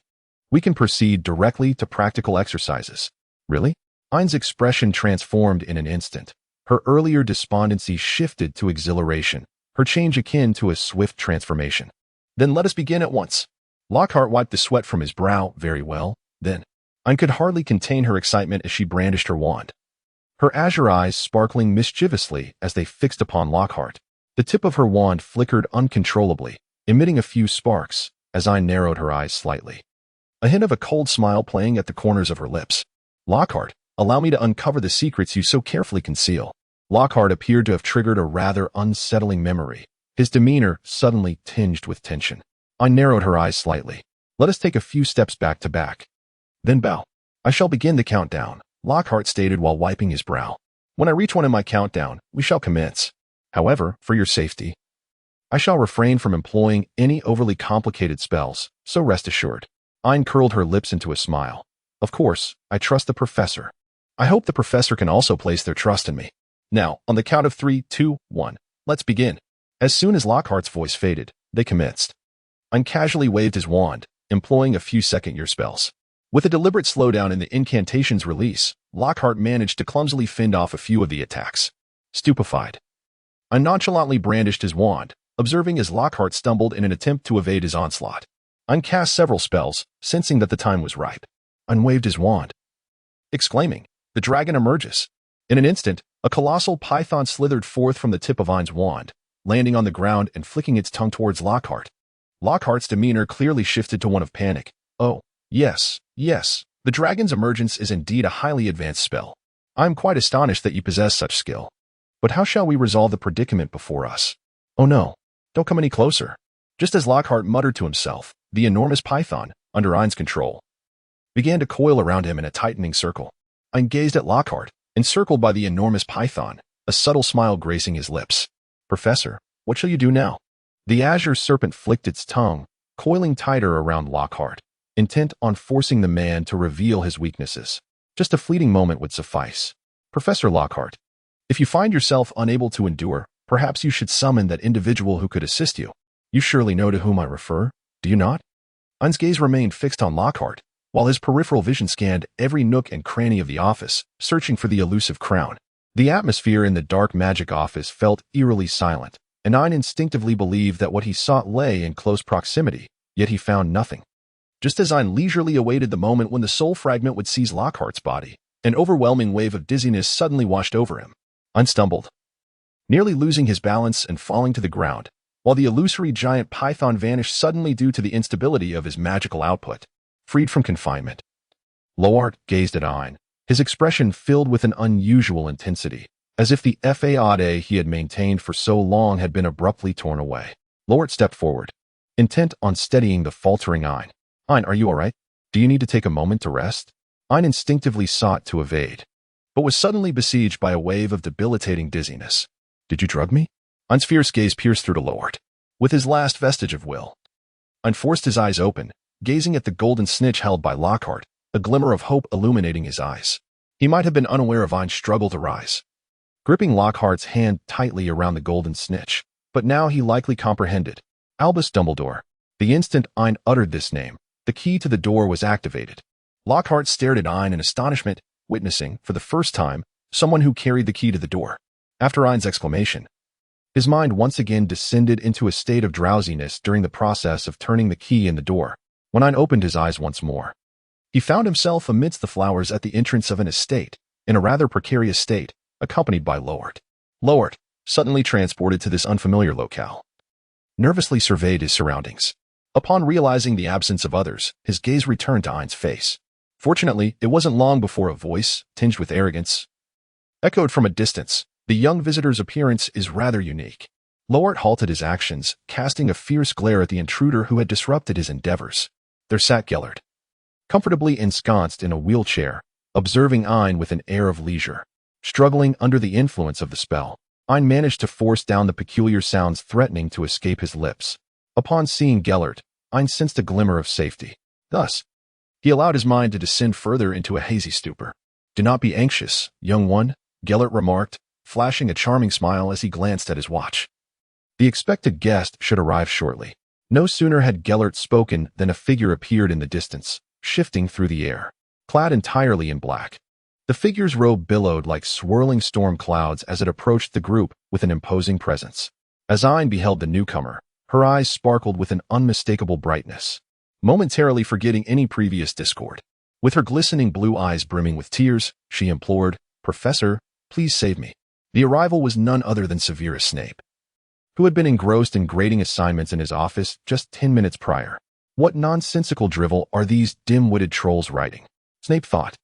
We can proceed directly to practical exercises. Really? Ain's expression transformed in an instant. Her earlier despondency shifted to exhilaration, her change akin to a swift transformation. Then let us begin at once. Lockhart wiped the sweat from his brow. Very well, then. Ain could hardly contain her excitement as she brandished her wand, her azure eyes sparkling mischievously as they fixed upon Lockhart. The tip of her wand flickered uncontrollably, emitting a few sparks, as Ain narrowed her eyes slightly, a hint of a cold smile playing at the corners of her lips. Lockhart, allow me to uncover the secrets you so carefully conceal. Lockhart appeared to have triggered a rather unsettling memory, his demeanor suddenly tinged with tension. Ain narrowed her eyes slightly. Let us take a few steps back to back. Then bow. I shall begin the countdown, Lockhart stated while wiping his brow. When I reach one in my countdown, we shall commence. However, for your safety, I shall refrain from employing any overly complicated spells, so rest assured. Ain curled her lips into a smile. Of course, I trust the professor. I hope the professor can also place their trust in me. Now, on the count of 3, 2, 1, let's begin. As soon as Lockhart's voice faded, they commenced. Ain casually waved his wand, employing a few second-year spells. With a deliberate slowdown in the incantation's release, Lockhart managed to clumsily fend off a few of the attacks. Stupefied, Ain nonchalantly brandished his wand, observing as Lockhart stumbled in an attempt to evade his onslaught. Ain cast several spells, sensing that the time was ripe. Ain waved his wand, exclaiming, "The dragon emerges." In an instant, a colossal python slithered forth from the tip of Ain's wand, landing on the ground and flicking its tongue towards Lockhart. Lockhart's demeanor clearly shifted to one of panic. Oh, yes, the dragon's emergence is indeed a highly advanced spell. I am quite astonished that you possess such skill. But how shall we resolve the predicament before us? Oh no, don't come any closer. Just as Lockhart muttered to himself, the enormous python, under Ain's control, began to coil around him in a tightening circle. Ain gazed at Lockhart, encircled by the enormous python, a subtle smile gracing his lips. Professor, what shall you do now? The azure serpent flicked its tongue, coiling tighter around Lockhart, intent on forcing the man to reveal his weaknesses. Just a fleeting moment would suffice. Professor Lockhart, if you find yourself unable to endure, perhaps you should summon that individual who could assist you. You surely know to whom I refer, do you not? Ain's gaze remained fixed on Lockhart, while his peripheral vision scanned every nook and cranny of the office, searching for the elusive crown. The atmosphere in the dark magic office felt eerily silent, and Ain instinctively believed that what he sought lay in close proximity, yet he found nothing. Just as Ain leisurely awaited the moment when the soul fragment would seize Lockhart's body, an overwhelming wave of dizziness suddenly washed over him. Ain stumbled, nearly losing his balance and falling to the ground, while the illusory giant python vanished suddenly due to the instability of his magical output. Freed from confinement, Lockhart gazed at Ain, his expression filled with an unusual intensity, as if the facade he had maintained for so long had been abruptly torn away. Lockhart stepped forward, intent on steadying the faltering Ain. Ain, are you all right? Do you need to take a moment to rest? Ain instinctively sought to evade, but was suddenly besieged by a wave of debilitating dizziness. Did you drug me? Ain's fierce gaze pierced through to Lockhart. With his last vestige of will, Ain forced his eyes open, gazing at the golden snitch held by Lockhart, a glimmer of hope illuminating his eyes. He might have been unaware of Ain's struggle to rise, gripping Lockhart's hand tightly around the golden snitch, but now he likely comprehended. Albus Dumbledore. The instant Ain uttered this name, the key to the door was activated. Lockhart stared at Ain in astonishment, witnessing, for the first time, someone who carried the key to the door. After Ain's exclamation, his mind once again descended into a state of drowsiness during the process of turning the key in the door. When Ain opened his eyes once more, he found himself amidst the flowers at the entrance of an estate, in a rather precarious state, accompanied by Lockhart. Lockhart, suddenly transported to this unfamiliar locale, nervously surveyed his surroundings. Upon realizing the absence of others, his gaze returned to Ain's face. Fortunately, it wasn't long before a voice, tinged with arrogance, echoed from a distance. The young visitor's appearance is rather unique. Lockhart halted his actions, casting a fierce glare at the intruder who had disrupted his endeavors. There sat Gellert, comfortably ensconced in a wheelchair, observing Ain with an air of leisure. Struggling under the influence of the spell, Ain managed to force down the peculiar sounds threatening to escape his lips. Upon seeing Gellert, Ain sensed a glimmer of safety. Thus, he allowed his mind to descend further into a hazy stupor. Do not be anxious, young one, Gellert remarked, flashing a charming smile as he glanced at his watch. The expected guest should arrive shortly. No sooner had Gellert spoken than a figure appeared in the distance, shifting through the air, clad entirely in black. The figure's robe billowed like swirling storm clouds as it approached the group with an imposing presence. As Ain beheld the newcomer, her eyes sparkled with an unmistakable brightness, momentarily forgetting any previous discord. With her glistening blue eyes brimming with tears, she implored, "Professor, please save me." The arrival was none other than Severus Snape, who had been engrossed in grading assignments in his office just 10 minutes prior. What nonsensical drivel are these dim-witted trolls writing? Snape thought,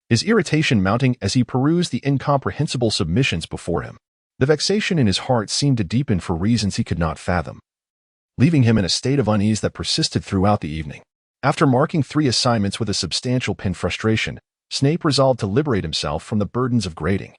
his irritation mounting as he perused the incomprehensible submissions before him. The vexation in his heart seemed to deepen for reasons he could not fathom, leaving him in a state of unease that persisted throughout the evening. After marking 3 assignments with a substantial pin frustration, Snape resolved to liberate himself from the burdens of grading,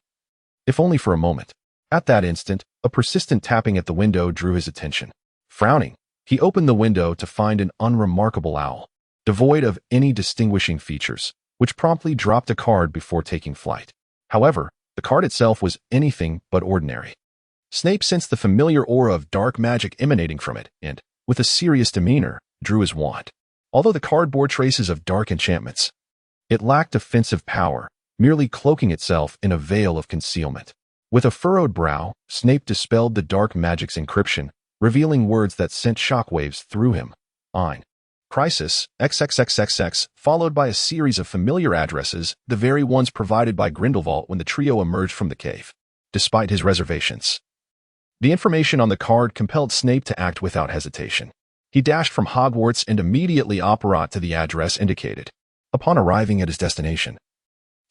if only for a moment. At that instant, a persistent tapping at the window drew his attention. Frowning, he opened the window to find an unremarkable owl, devoid of any distinguishing features, which promptly dropped a card before taking flight. However, the card itself was anything but ordinary. Snape sensed the familiar aura of dark magic emanating from it and, with a serious demeanor, drew his wand. Although the card bore traces of dark enchantments, it lacked offensive power, merely cloaking itself in a veil of concealment. With a furrowed brow, Snape dispelled the dark magic's encryption, revealing words that sent shockwaves through him. Ain. Crisis, XXXXX, followed by a series of familiar addresses, the very ones provided by Grindelwald when the trio emerged from the cave. Despite his reservations, the information on the card compelled Snape to act without hesitation. He dashed from Hogwarts and immediately apparat to the address indicated. Upon arriving at his destination,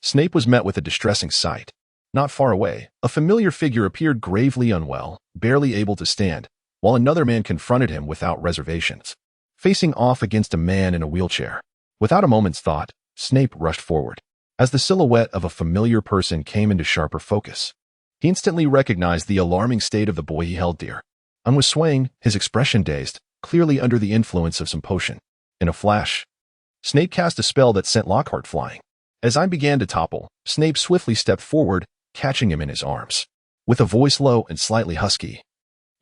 Snape was met with a distressing sight. Not far away, a familiar figure appeared gravely unwell, barely able to stand, while another man confronted him without reservations, facing off against a man in a wheelchair. Without a moment's thought, Snape rushed forward. As the silhouette of a familiar person came into sharper focus, he instantly recognized the alarming state of the boy he held dear, and was swaying, his expression dazed, clearly under the influence of some potion. In a flash, Snape cast a spell that sent Lockhart flying. As Ain began to topple, Snape swiftly stepped forward, catching him in his arms. With a voice low and slightly husky,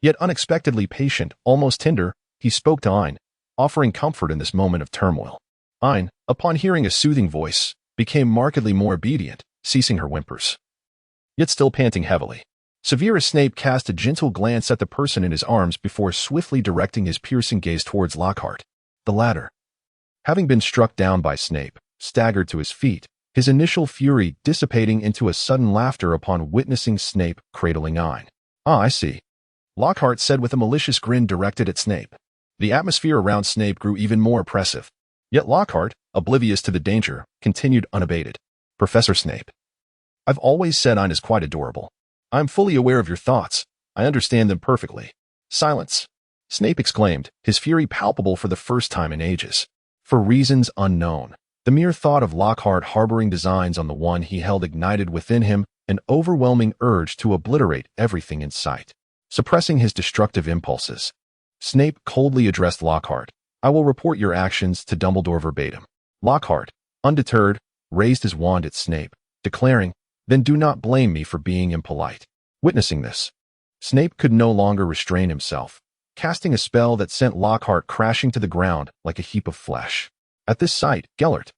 yet unexpectedly patient, almost tender, he spoke to Ain, offering comfort in this moment of turmoil. Ain, upon hearing a soothing voice, became markedly more obedient, ceasing her whimpers, yet still panting heavily. Severus Snape cast a gentle glance at the person in his arms before swiftly directing his piercing gaze towards Lockhart. The latter, having been struck down by Snape, staggered to his feet, his initial fury dissipating into a sudden laughter upon witnessing Snape cradling Ain. "Ah, I see," Lockhart said with a malicious grin directed at Snape. The atmosphere around Snape grew even more oppressive. Yet Lockhart, oblivious to the danger, continued unabated. "Professor Snape, I've always said Ain is quite adorable. I'm fully aware of your thoughts. I understand them perfectly." "Silence!" Snape exclaimed, his fury palpable for the first time in ages. For reasons unknown, the mere thought of Lockhart harboring designs on the one he held ignited within him an overwhelming urge to obliterate everything in sight. Suppressing his destructive impulses, Snape coldly addressed Lockhart. "I will report your actions to Dumbledore verbatim." Lockhart, undeterred, raised his wand at Snape, declaring, "Then do not blame me for being impolite." Witnessing this, Snape could no longer restrain himself, casting a spell that sent Lockhart crashing to the ground like a heap of flesh. At this sight, Gellert,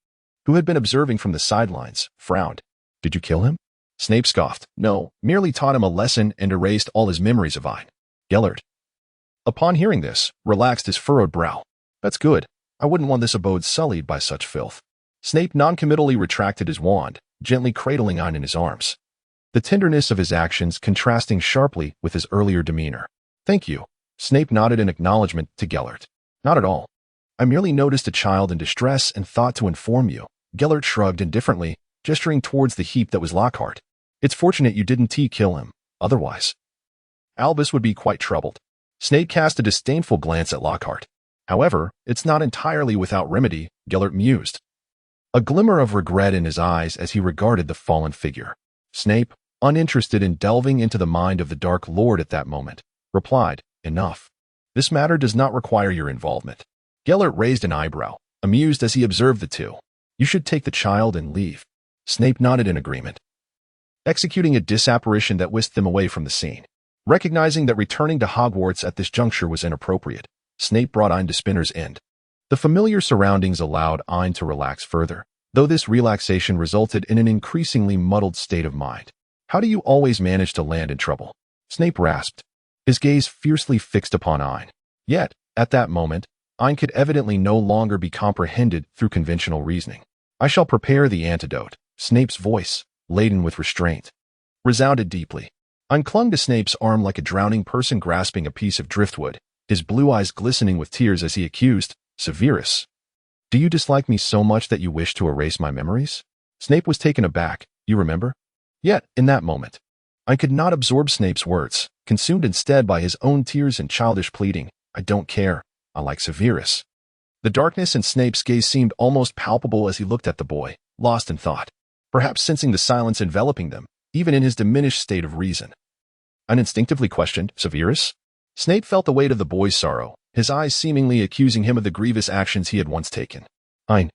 who had been observing from the sidelines, frowned. "Did you kill him?" Snape scoffed. "No, merely taught him a lesson and erased all his memories of Ain." Gellert, upon hearing this, relaxed his furrowed brow. "That's good. I wouldn't want this abode sullied by such filth." Snape noncommittally retracted his wand, gently cradling Ain in his arms, the tenderness of his actions contrasting sharply with his earlier demeanor. "Thank you." Snape nodded in acknowledgement to Gellert. "Not at all. I merely noticed a child in distress and thought to inform you." Gellert shrugged indifferently, gesturing towards the heap that was Lockhart. "It's fortunate you didn't kill him. Otherwise, Albus would be quite troubled." Snape cast a disdainful glance at Lockhart. "However, it's not entirely without remedy," Gellert mused, a glimmer of regret in his eyes as he regarded the fallen figure. Snape, uninterested in delving into the mind of the Dark Lord at that moment, replied, "Enough. This matter does not require your involvement." Gellert raised an eyebrow, amused as he observed the two. "You should take the child and leave." Snape nodded in agreement, executing a disapparition that whisked them away from the scene. Recognizing that returning to Hogwarts at this juncture was inappropriate, Snape brought Ain to Spinner's End. The familiar surroundings allowed Ain to relax further, though this relaxation resulted in an increasingly muddled state of mind. How do you always manage to land in trouble? Snape rasped, his gaze fiercely fixed upon Ain. Yet, at that moment, Ain could evidently no longer be comprehended through conventional reasoning. I shall prepare the antidote. Snape's voice, laden with restraint, resounded deeply. Ain clung to Snape's arm like a drowning person grasping a piece of driftwood, his blue eyes glistening with tears as he accused, Severus, do you dislike me so much that you wish to erase my memories? Snape was taken aback, you remember? Yet, in that moment, Ain could not absorb Snape's words, consumed instead by his own tears and childish pleading. I don't care. I like Severus. The darkness in Snape's gaze seemed almost palpable as he looked at the boy, lost in thought, perhaps sensing the silence enveloping them, even in his diminished state of reason. Ain instinctively questioned, Severus? Snape felt the weight of the boy's sorrow, his eyes seemingly accusing him of the grievous actions he had once taken. Ain.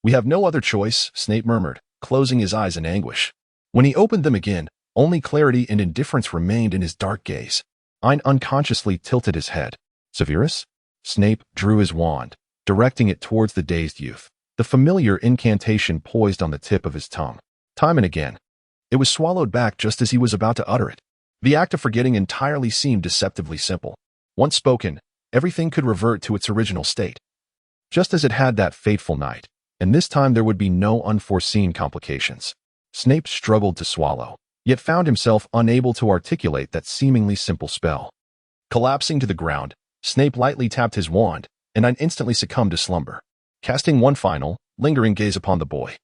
We have no other choice, Snape murmured, closing his eyes in anguish. When he opened them again, only clarity and indifference remained in his dark gaze. Ain unconsciously tilted his head. Severus? Snape drew his wand, directing it towards the dazed youth, the familiar incantation poised on the tip of his tongue. Time and again, it was swallowed back just as he was about to utter it. The act of forgetting entirely seemed deceptively simple. Once spoken, everything could revert to its original state, just as it had that fateful night, and this time there would be no unforeseen complications. Snape struggled to swallow, yet found himself unable to articulate that seemingly simple spell. Collapsing to the ground, Snape lightly tapped his wand, and Ain instantly succumbed to slumber, casting one final, lingering gaze upon the boy.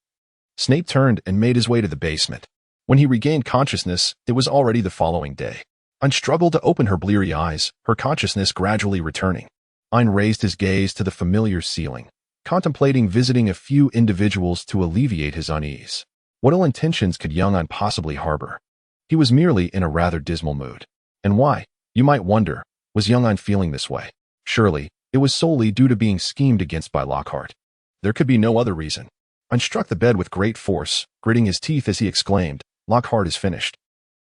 Snape turned and made his way to the basement. When he regained consciousness, it was already the following day. Ain struggled to open her bleary eyes, her consciousness gradually returning. Ain raised his gaze to the familiar ceiling, contemplating visiting a few individuals to alleviate his unease. What ill intentions could young Ain possibly harbor? He was merely in a rather dismal mood. And why, you might wonder, was young Ain feeling this way? Surely, it was solely due to being schemed against by Lockhart. There could be no other reason. Ain struck the bed with great force, gritting his teeth as he exclaimed, Lockhart is finished.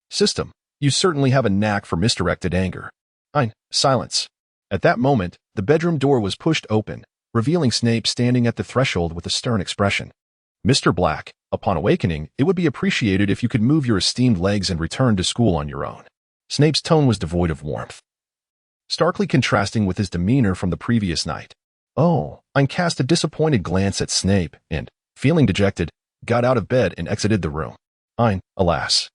System, you certainly have a knack for misdirected anger. Ain, silence. At that moment, the bedroom door was pushed open, revealing Snape standing at the threshold with a stern expression. Mr. Black, upon awakening, it would be appreciated if you could move your esteemed legs and return to school on your own. Snape's tone was devoid of warmth, starkly contrasting with his demeanor from the previous night. Oh, Ain cast a disappointed glance at Snape and, feeling dejected, got out of bed and exited the room. Ain, alas.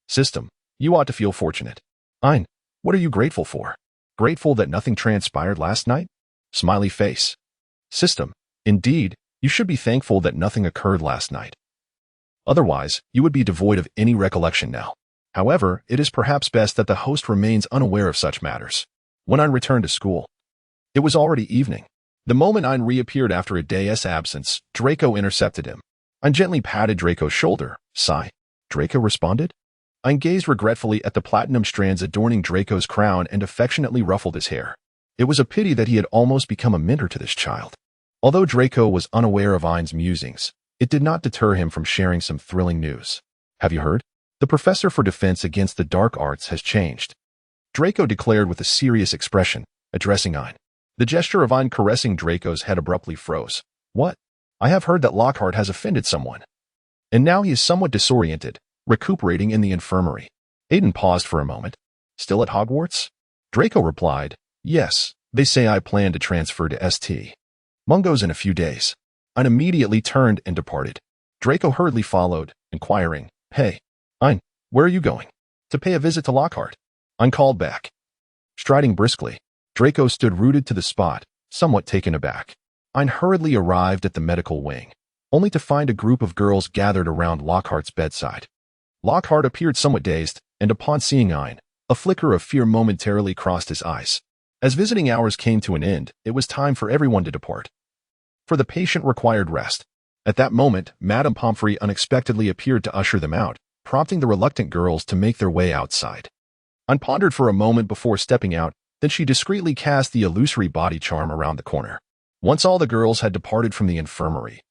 System, you ought to feel fortunate. Ain, what are you grateful for? Grateful that nothing transpired last night? Smiley face. System, indeed, you should be thankful that nothing occurred last night. Otherwise, you would be devoid of any recollection now. However, it is perhaps best that the host remains unaware of such matters. When Ain returned to school, it was already evening. The moment Ain reappeared after a day's absence, Draco intercepted him. Ain gently patted Draco's shoulder. Sigh. Draco responded. Ain gazed regretfully at the platinum strands adorning Draco's crown and affectionately ruffled his hair. It was a pity that he had almost become a mentor to this child. Although Draco was unaware of Ain's musings, it did not deter him from sharing some thrilling news. Have you heard? The professor for defense against the dark arts has changed. Draco declared with a serious expression, addressing Ain. The gesture of Ain caressing Draco's head abruptly froze. What? I have heard that Lockhart has offended someone. And now he is somewhat disoriented, recuperating in the infirmary. Aiden paused for a moment. Still at Hogwarts? Draco replied, yes, they say I plan to transfer to St. Mungo's in a few days. Ain immediately turned and departed. Draco hurriedly followed, inquiring, hey, Ain, where are you going? To pay a visit to Lockhart. Ain called back. Striding briskly, Draco stood rooted to the spot, somewhat taken aback. Ain hurriedly arrived at the medical wing, only to find a group of girls gathered around Lockhart's bedside. Lockhart appeared somewhat dazed, and upon seeing Ain, a flicker of fear momentarily crossed his eyes. As visiting hours came to an end, it was time for everyone to depart. For the patient required rest. At that moment, Madame Pomfrey unexpectedly appeared to usher them out, prompting the reluctant girls to make their way outside. Ain pondered for a moment before stepping out, then she discreetly cast the illusory body charm around the corner. Once all the girls had departed from the infirmary,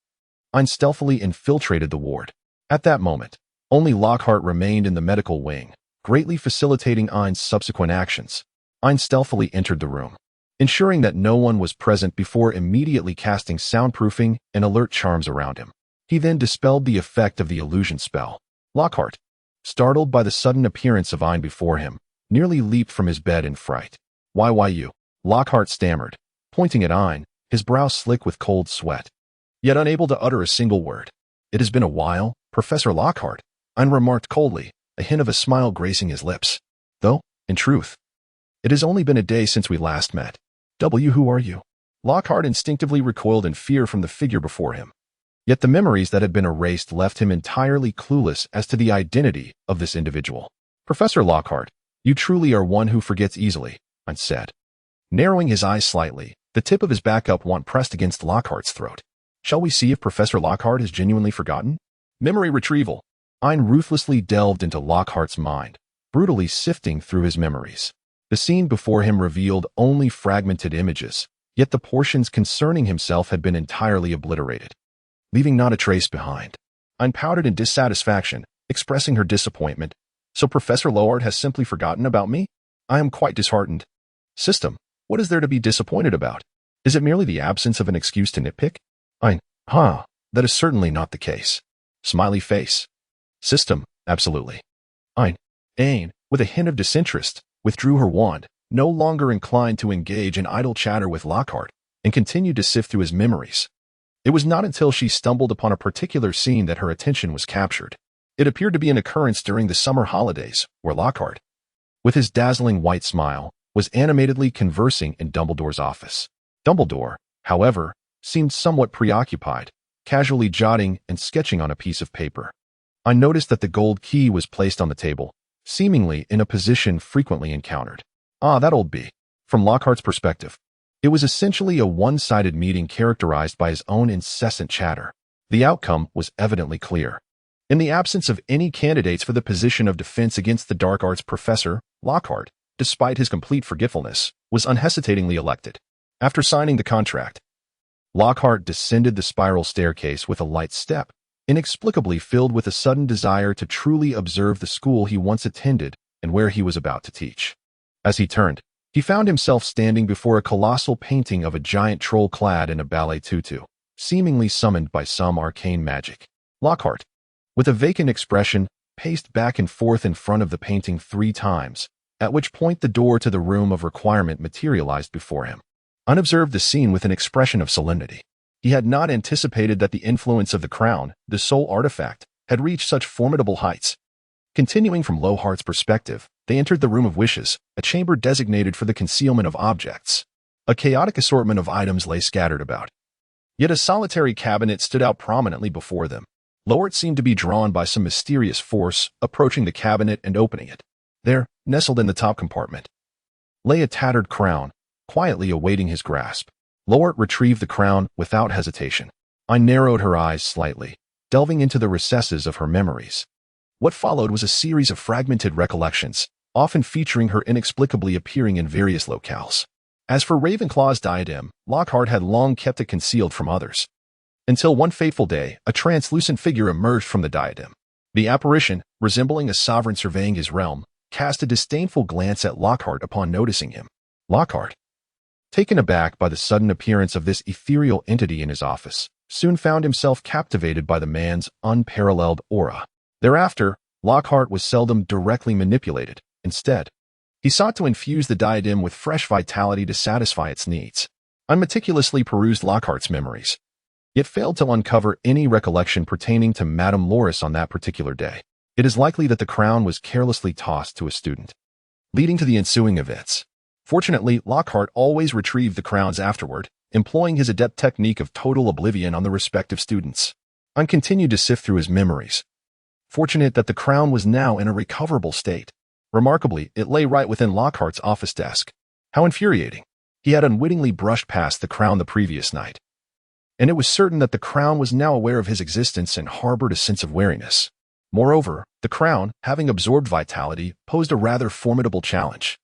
Ain stealthily infiltrated the ward. At that moment, only Lockhart remained in the medical wing, greatly facilitating Ain's subsequent actions. Ain stealthily entered the room. ensuring that no one was present before immediately casting soundproofing and alert charms around him. He then dispelled the effect of the illusion spell. Lockhart, startled by the sudden appearance of Ain before him, nearly leaped from his bed in fright. Why you? Lockhart stammered, pointing at Ain, his brow slick with cold sweat, yet unable to utter a single word. It has been a while, Professor Lockhart, Ain remarked coldly, a hint of a smile gracing his lips. Though, in truth, it has only been a day since we last met. Who are you? Lockhart instinctively recoiled in fear from the figure before him. Yet the memories that had been erased left him entirely clueless as to the identity of this individual. Professor Lockhart, you truly are one who forgets easily, Ain said. Narrowing his eyes slightly, the tip of his backup wand pressed against Lockhart's throat. Shall we see if Professor Lockhart has genuinely forgotten? Memory retrieval. Ain ruthlessly delved into Lockhart's mind, brutally sifting through his memories. The scene before him revealed only fragmented images, yet the portions concerning himself had been entirely obliterated, leaving not a trace behind. Ain pouted in dissatisfaction, expressing her disappointment. So Professor Lockhart has simply forgotten about me? I am quite disheartened. System, what is there to be disappointed about? Is it merely the absence of an excuse to nitpick? Ain, that is certainly not the case. Smiley face. System, absolutely. Ain, with a hint of disinterest, withdrew her wand, no longer inclined to engage in idle chatter with Lockhart, and continued to sift through his memories. It was not until she stumbled upon a particular scene that her attention was captured. It appeared to be an occurrence during the summer holidays, where Lockhart, with his dazzling white smile, was animatedly conversing in Dumbledore's office. Dumbledore, however, seemed somewhat preoccupied, casually jotting and sketching on a piece of paper. I noticed that the gold key was placed on the table, seemingly in a position frequently encountered. That old bee. From Lockhart's perspective, it was essentially a one-sided meeting characterized by his own incessant chatter. The outcome was evidently clear. In the absence of any candidates for the position of defense against the dark arts professor, Lockhart, despite his complete forgetfulness, was unhesitatingly elected. After signing the contract, Lockhart descended the spiral staircase with a light step, inexplicably filled with a sudden desire to truly observe the school he once attended and where he was about to teach. As he turned, he found himself standing before a colossal painting of a giant troll clad in a ballet tutu, seemingly summoned by some arcane magic. Lockhart, with a vacant expression, paced back and forth in front of the painting 3 times, at which point the door to the room of requirement materialized before him. Unobserved the scene with an expression of solemnity. He had not anticipated that the influence of the crown, the sole artifact, had reached such formidable heights. Continuing from Lockhart's perspective, they entered the Room of Wishes, a chamber designated for the concealment of objects. A chaotic assortment of items lay scattered about. Yet a solitary cabinet stood out prominently before them. Lockhart seemed to be drawn by some mysterious force, approaching the cabinet and opening it. There, nestled in the top compartment, lay a tattered crown, quietly awaiting his grasp. Lockhart retrieved the crown without hesitation. I narrowed her eyes slightly, delving into the recesses of her memories. What followed was a series of fragmented recollections, often featuring her inexplicably appearing in various locales. As for Ravenclaw's diadem, Lockhart had long kept it concealed from others. Until one fateful day, a translucent figure emerged from the diadem. The apparition, resembling a sovereign surveying his realm, cast a disdainful glance at Lockhart upon noticing him. Lockhart, taken aback by the sudden appearance of this ethereal entity in his office, soon found himself captivated by the man's unparalleled aura. Thereafter, Lockhart was seldom directly manipulated. Instead, he sought to infuse the diadem with fresh vitality to satisfy its needs. I meticulously perused Lockhart's memories, yet failed to uncover any recollection pertaining to Madame Loris on that particular day. It is likely that the crown was carelessly tossed to a student, leading to the ensuing events. Fortunately, Lockhart always retrieved the crowns afterward, employing his adept technique of total oblivion on the respective students. I continued to sift through his memories, fortunate that the crown was now in a recoverable state. Remarkably, it lay right within Lockhart's office desk. How infuriating. He had unwittingly brushed past the crown the previous night, and it was certain that the crown was now aware of his existence and harbored a sense of wariness. Moreover, the crown, having absorbed vitality, posed a rather formidable challenge.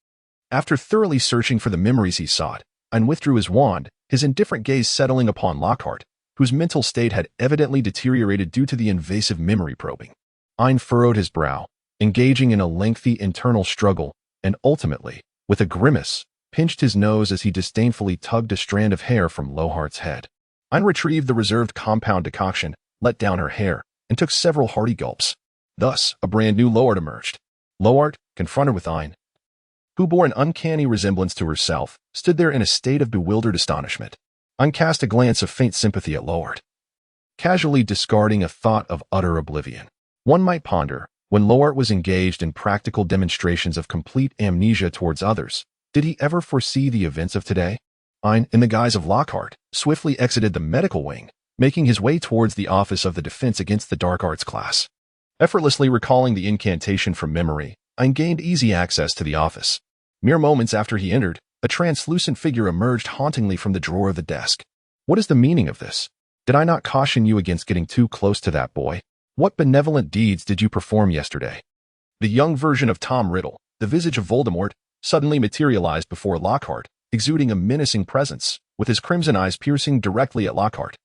After thoroughly searching for the memories he sought, and withdrew his wand, his indifferent gaze settling upon Lockhart, whose mental state had evidently deteriorated due to the invasive memory probing. Ain furrowed his brow, engaging in a lengthy internal struggle, and ultimately, with a grimace, pinched his nose as he disdainfully tugged a strand of hair from Lohart's head. Ain retrieved the reserved compound decoction, let down her hair, and took several hearty gulps. Thus, a brand new Lohart emerged. Lohart, confronted with Ain, who bore an uncanny resemblance to herself, stood there in a state of bewildered astonishment. Ain cast a glance of faint sympathy at Lohart, casually discarding a thought of utter oblivion. One might ponder, when Lohart was engaged in practical demonstrations of complete amnesia towards others, did he ever foresee the events of today? Ain, in the guise of Lockhart, swiftly exited the medical wing, making his way towards the office of the Defense Against the Dark Arts class. Effortlessly recalling the incantation from memory, Ain gained easy access to the office. Mere moments after he entered, a translucent figure emerged hauntingly from the drawer of the desk. What is the meaning of this? Did I not caution you against getting too close to that boy? What benevolent deeds did you perform yesterday? The young version of Tom Riddle, the visage of Voldemort, suddenly materialized before Lockhart, exuding a menacing presence, with his crimson eyes piercing directly at Lockhart.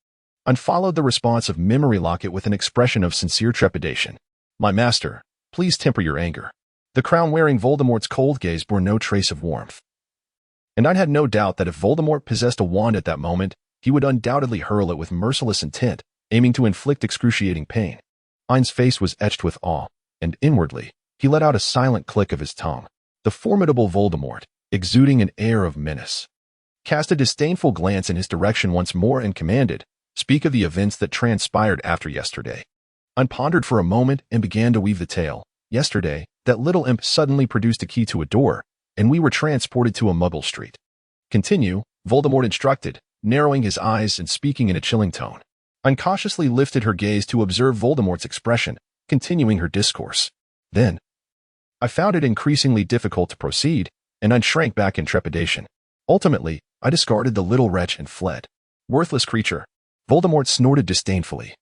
Ain followed the response of Memory Locket with an expression of sincere trepidation. My master, please temper your anger. The crown-wearing Voldemort's cold gaze bore no trace of warmth. And Ain had no doubt that if Voldemort possessed a wand at that moment, he would undoubtedly hurl it with merciless intent, aiming to inflict excruciating pain. Ain's face was etched with awe, and inwardly, he let out a silent click of his tongue. The formidable Voldemort, exuding an air of menace, cast a disdainful glance in his direction once more and commanded, "Speak of the events that transpired after yesterday." Ain pondered for a moment and began to weave the tale. Yesterday, that little imp suddenly produced a key to a door, and we were transported to a Muggle street. Continue, Voldemort instructed, narrowing his eyes and speaking in a chilling tone. Ain cautiously lifted her gaze to observe Voldemort's expression, continuing her discourse. Then, I found it increasingly difficult to proceed, and Ain shrank back in trepidation. Ultimately, I discarded the little wretch and fled. Worthless creature. Voldemort snorted disdainfully,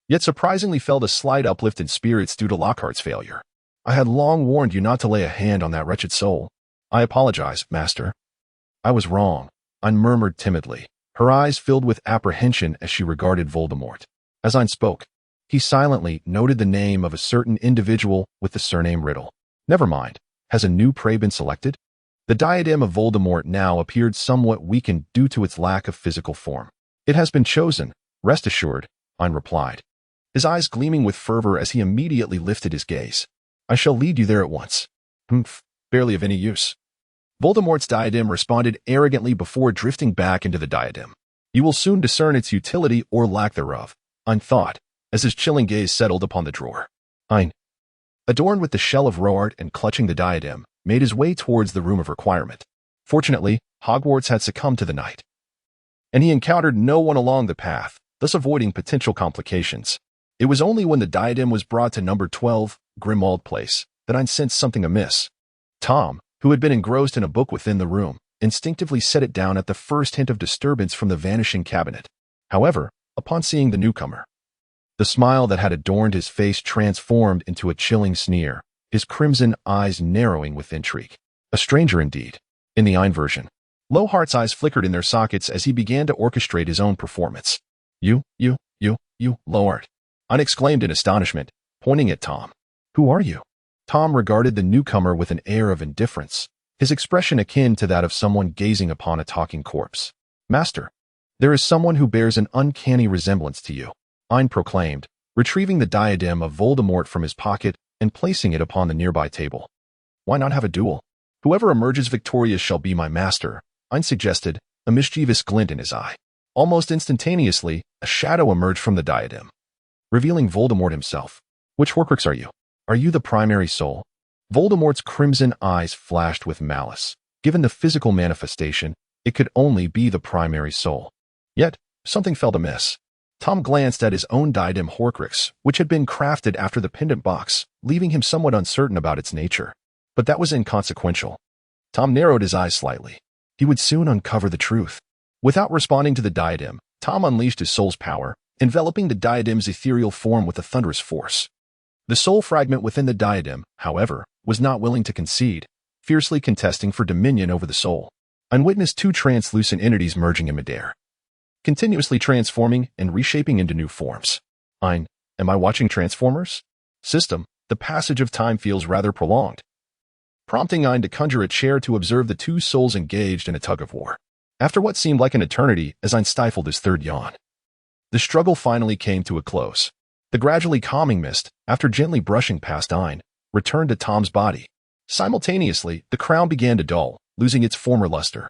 yet surprisingly felt a slight uplift in spirits due to Lockhart's failure. I had long warned you not to lay a hand on that wretched soul. I apologize, master. I was wrong, Ain murmured timidly, her eyes filled with apprehension as she regarded Voldemort. As Ain spoke, he silently noted the name of a certain individual with the surname Riddle. Never mind, has a new prey been selected? The diadem of Voldemort now appeared somewhat weakened due to its lack of physical form. It has been chosen, rest assured, Ain replied, his eyes gleaming with fervor as he immediately lifted his gaze. I shall lead you there at once. Humph, barely of any use. Voldemort's diadem responded arrogantly before drifting back into the diadem. You will soon discern its utility or lack thereof, Ain thought, as his chilling gaze settled upon the drawer. Ain, adorned with the shell of Rohart and clutching the diadem, made his way towards the room of requirement. Fortunately, Hogwarts had succumbed to the night, and he encountered no one along the path, thus avoiding potential complications. It was only when the diadem was brought to number 12, Grimmauld Place, that Ain sensed something amiss. Tom, who had been engrossed in a book within the room, instinctively set it down at the first hint of disturbance from the vanishing cabinet. However, upon seeing the newcomer, the smile that had adorned his face transformed into a chilling sneer, his crimson eyes narrowing with intrigue. A stranger indeed. In the Ain version, Lohart's eyes flickered in their sockets as he began to orchestrate his own performance. You, Lohart, Ain exclaimed in astonishment, pointing at Tom. Who are you? Tom regarded the newcomer with an air of indifference, his expression akin to that of someone gazing upon a talking corpse. Master, there is someone who bears an uncanny resemblance to you, Ain proclaimed, retrieving the diadem of Voldemort from his pocket and placing it upon the nearby table. Why not have a duel? Whoever emerges victorious shall be my master, Ain suggested, a mischievous glint in his eye. Almost instantaneously, a shadow emerged from the diadem, revealing Voldemort himself. Which Horcrux are you? Are you the primary soul? Voldemort's crimson eyes flashed with malice. Given the physical manifestation, it could only be the primary soul. Yet, something felt amiss. Tom glanced at his own diadem Horcrux, which had been crafted after the pendant box, leaving him somewhat uncertain about its nature. But that was inconsequential. Tom narrowed his eyes slightly. He would soon uncover the truth. Without responding to the diadem, Tom unleashed his soul's power, enveloping the diadem's ethereal form with a thunderous force. The soul fragment within the diadem, however, was not willing to concede, fiercely contesting for dominion over the soul. Ain witnessed two translucent entities merging in midair, continuously transforming and reshaping into new forms. Ain, am I watching Transformers? System, the passage of time feels rather prolonged. prompting Ein to conjure a chair to observe the two souls engaged in a tug-of-war. After what seemed like an eternity, as Ein stifled his third yawn, the struggle finally came to a close. The gradually calming mist, after gently brushing past Ein, returned to Tom's body. Simultaneously, the crown began to dull, losing its former luster.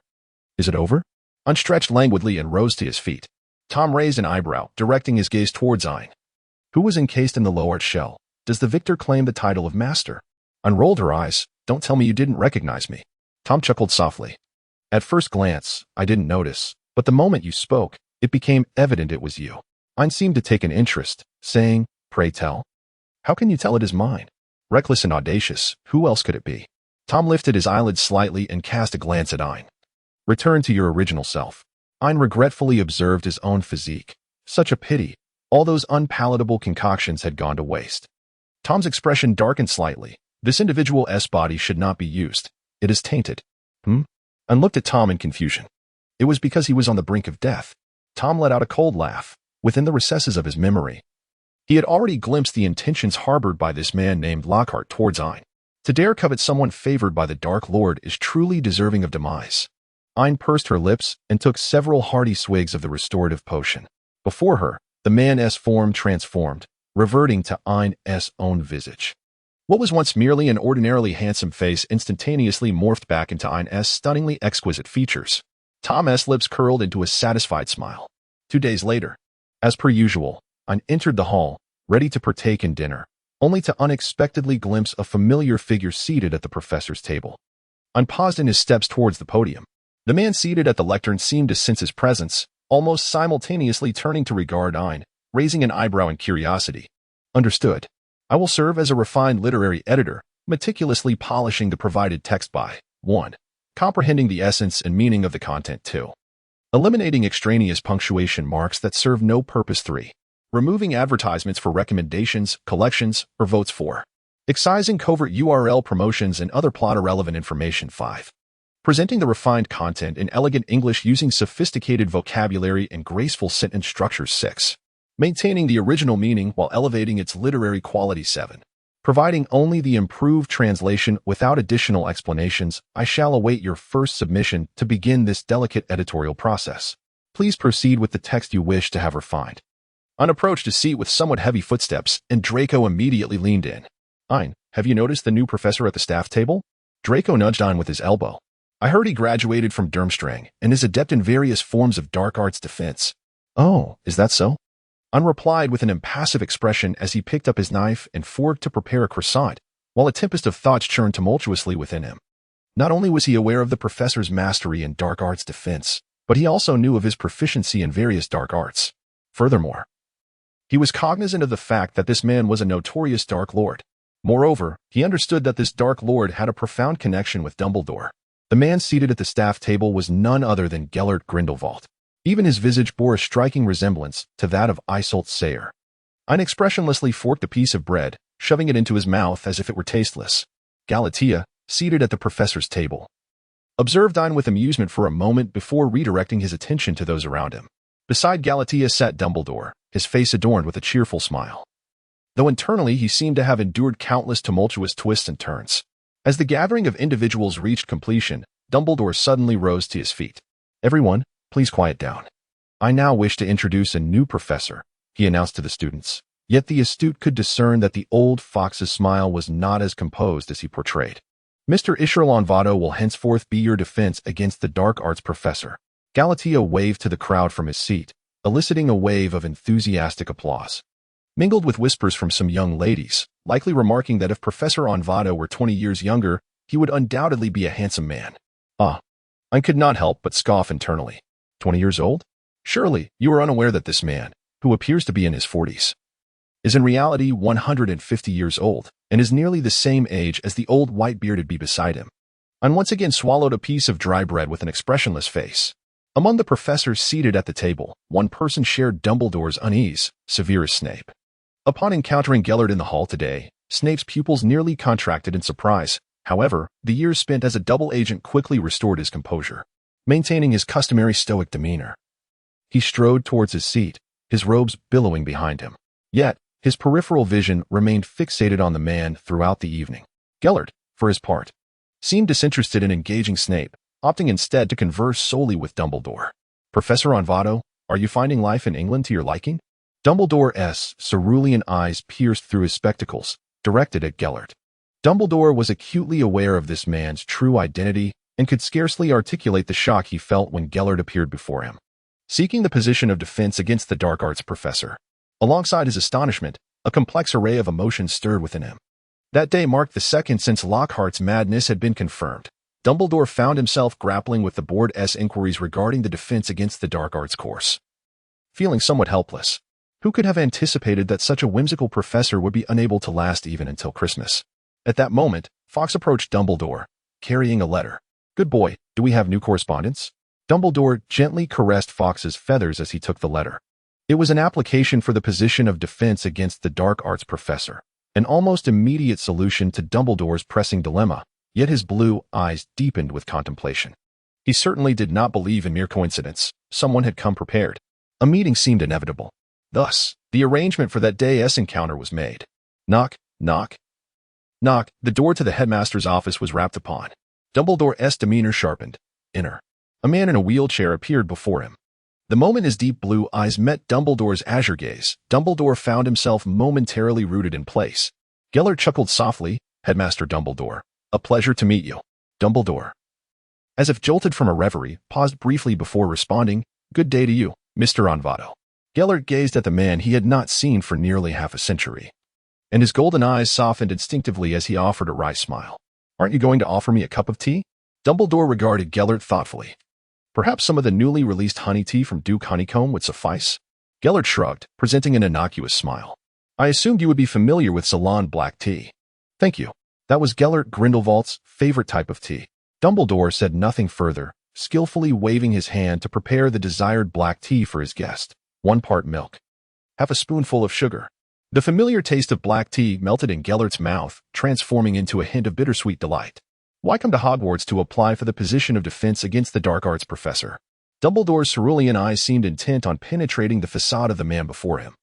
Is it over? Ein stretched languidly and rose to his feet. Tom raised an eyebrow, directing his gaze towards Ein. Who was encased in the low-art shell? Does the victor claim the title of master? Ein rolled her eyes. Don't tell me you didn't recognize me. Tom chuckled softly. At first glance, I didn't notice, but the moment you spoke, it became evident it was you. Ein seemed to take an interest, saying, "Pray tell." How can you tell it is mine? Reckless and audacious, who else could it be? Tom lifted his eyelids slightly and cast a glance at Ein. Return to your original self. Ein regretfully observed his own physique. Such a pity. All those unpalatable concoctions had gone to waste. Tom's expression darkened slightly. This individual's body should not be used. It is tainted. Ein looked at Tom in confusion. It was because he was on the brink of death. Tom let out a cold laugh. Within the recesses of his memory, he had already glimpsed the intentions harbored by this man named Lockhart towards Ein. To dare covet someone favored by the Dark Lord is truly deserving of demise. Ein pursed her lips and took several hearty swigs of the restorative potion. Before her, the man's form transformed, reverting to Ein's own visage. What was once merely an ordinarily handsome face instantaneously morphed back into Ein's stunningly exquisite features. Tom's lips curled into a satisfied smile. 2 days later, as per usual, Ein entered the hall, ready to partake in dinner, only to unexpectedly glimpse a familiar figure seated at the professor's table. Ein paused in his steps towards the podium. The man seated at the lectern seemed to sense his presence, almost simultaneously turning to regard Ein, raising an eyebrow in curiosity. Understood. I will serve as a refined literary editor, meticulously polishing the provided text by 1. Comprehending the essence and meaning of the content 2. Eliminating extraneous punctuation marks that serve no purpose 3. Removing advertisements for recommendations, collections, or votes 4. Excising covert URL promotions and other plot-irrelevant information 5. Presenting the refined content in elegant English using sophisticated vocabulary and graceful sentence structures 6. Maintaining the original meaning while elevating its literary quality 7. Providing only the improved translation without additional explanations. I shall await your first submission to begin this delicate editorial process. Please proceed with the text you wish to have refined. Ein approached his seat with somewhat heavy footsteps, and Draco immediately leaned in. Ein, have you noticed the new professor at the staff table? Draco nudged Ein with his elbow. I heard he graduated from Durmstrang and is adept in various forms of dark arts defense. Oh, is that so? Ein replied with an impassive expression as he picked up his knife and fork to prepare a croissant, while a tempest of thoughts churned tumultuously within him. Not only was he aware of the professor's mastery in dark arts defense, but he also knew of his proficiency in various dark arts. Furthermore, he was cognizant of the fact that this man was a notorious Dark Lord. Moreover, he understood that this Dark Lord had a profound connection with Dumbledore. The man seated at the staff table was none other than Gellert Grindelwald. Even his visage bore a striking resemblance to that of Isolt Sayre. Ein expressionlessly forked a piece of bread, shoving it into his mouth as if it were tasteless. Galatea, seated at the professor's table, observed Ein with amusement for a moment before redirecting his attention to those around him. Beside Galatea sat Dumbledore, his face adorned with a cheerful smile, though internally he seemed to have endured countless tumultuous twists and turns. As the gathering of individuals reached completion, Dumbledore suddenly rose to his feet. Everyone, please quiet down. I now wish to introduce a new professor, he announced to the students. Yet the astute could discern that the old fox's smile was not as composed as he portrayed. Mr. Isherlon Vado will henceforth be your defense against the dark arts professor. Galatea waved to the crowd from his seat, eliciting a wave of enthusiastic applause, mingled with whispers from some young ladies, likely remarking that if Professor Onvado were 20 years younger, he would undoubtedly be a handsome man. I could not help but scoff internally. 20 years old? Surely, you are unaware that this man, who appears to be in his 40s, is in reality 150 years old, and is nearly the same age as the old white-bearded bee beside him. Ein once again swallowed a piece of dry bread with an expressionless face. Among the professors seated at the table, one person shared Dumbledore's unease, Severus Snape. Upon encountering Gellert in the hall today, Snape's pupils nearly contracted in surprise. However, the years spent as a double agent quickly restored his composure, maintaining his customary stoic demeanor. He strode towards his seat, his robes billowing behind him. Yet, his peripheral vision remained fixated on the man throughout the evening. Gellert, for his part, seemed disinterested in engaging Snape, opting instead to converse solely with Dumbledore. Professor Onvato, are you finding life in England to your liking? Dumbledore's cerulean eyes pierced through his spectacles, directed at Gellert. Dumbledore was acutely aware of this man's true identity and could scarcely articulate the shock he felt when Gellert appeared before him, seeking the position of defense against the dark arts professor. Alongside his astonishment, a complex array of emotions stirred within him. That day marked the second since Lockhart's madness had been confirmed. Dumbledore found himself grappling with the board's inquiries regarding the defense against the dark arts course. Feeling somewhat helpless, who could have anticipated that such a whimsical professor would be unable to last even until Christmas? At that moment, Fawkes approached Dumbledore, carrying a letter. Good boy, do we have new correspondence? Dumbledore gently caressed Fawkes's feathers as he took the letter. It was an application for the position of defense against the dark arts professor, an almost immediate solution to Dumbledore's pressing dilemma, yet his blue eyes deepened with contemplation. He certainly did not believe in mere coincidence. Someone had come prepared. A meeting seemed inevitable. Thus, the arrangement for that day's encounter was made. Knock, knock. Knock, the door to the headmaster's office was rapped upon. Dumbledore's demeanor sharpened. Enter. A man in a wheelchair appeared before him. The moment his deep blue eyes met Dumbledore's azure gaze, Dumbledore found himself momentarily rooted in place. Gellert chuckled softly. Headmaster Dumbledore, a pleasure to meet you. Dumbledore, as if jolted from a reverie, paused briefly before responding. Good day to you, Mr. Onvato. Gellert gazed at the man he had not seen for nearly half a century, and his golden eyes softened instinctively as he offered a wry smile. Aren't you going to offer me a cup of tea? Dumbledore regarded Gellert thoughtfully. Perhaps some of the newly released honey tea from Duke Honeycomb would suffice? Gellert shrugged, presenting an innocuous smile. I assumed you would be familiar with Ceylon black tea. Thank you. That was Gellert Grindelwald's favorite type of tea. Dumbledore said nothing further, skillfully waving his hand to prepare the desired black tea for his guest. 1 part milk, half a spoonful of sugar. The familiar taste of black tea melted in Gellert's mouth, transforming into a hint of bittersweet delight. Why come to Hogwarts to apply for the position of defense against the dark arts professor? Dumbledore's cerulean eyes seemed intent on penetrating the facade of the man before him.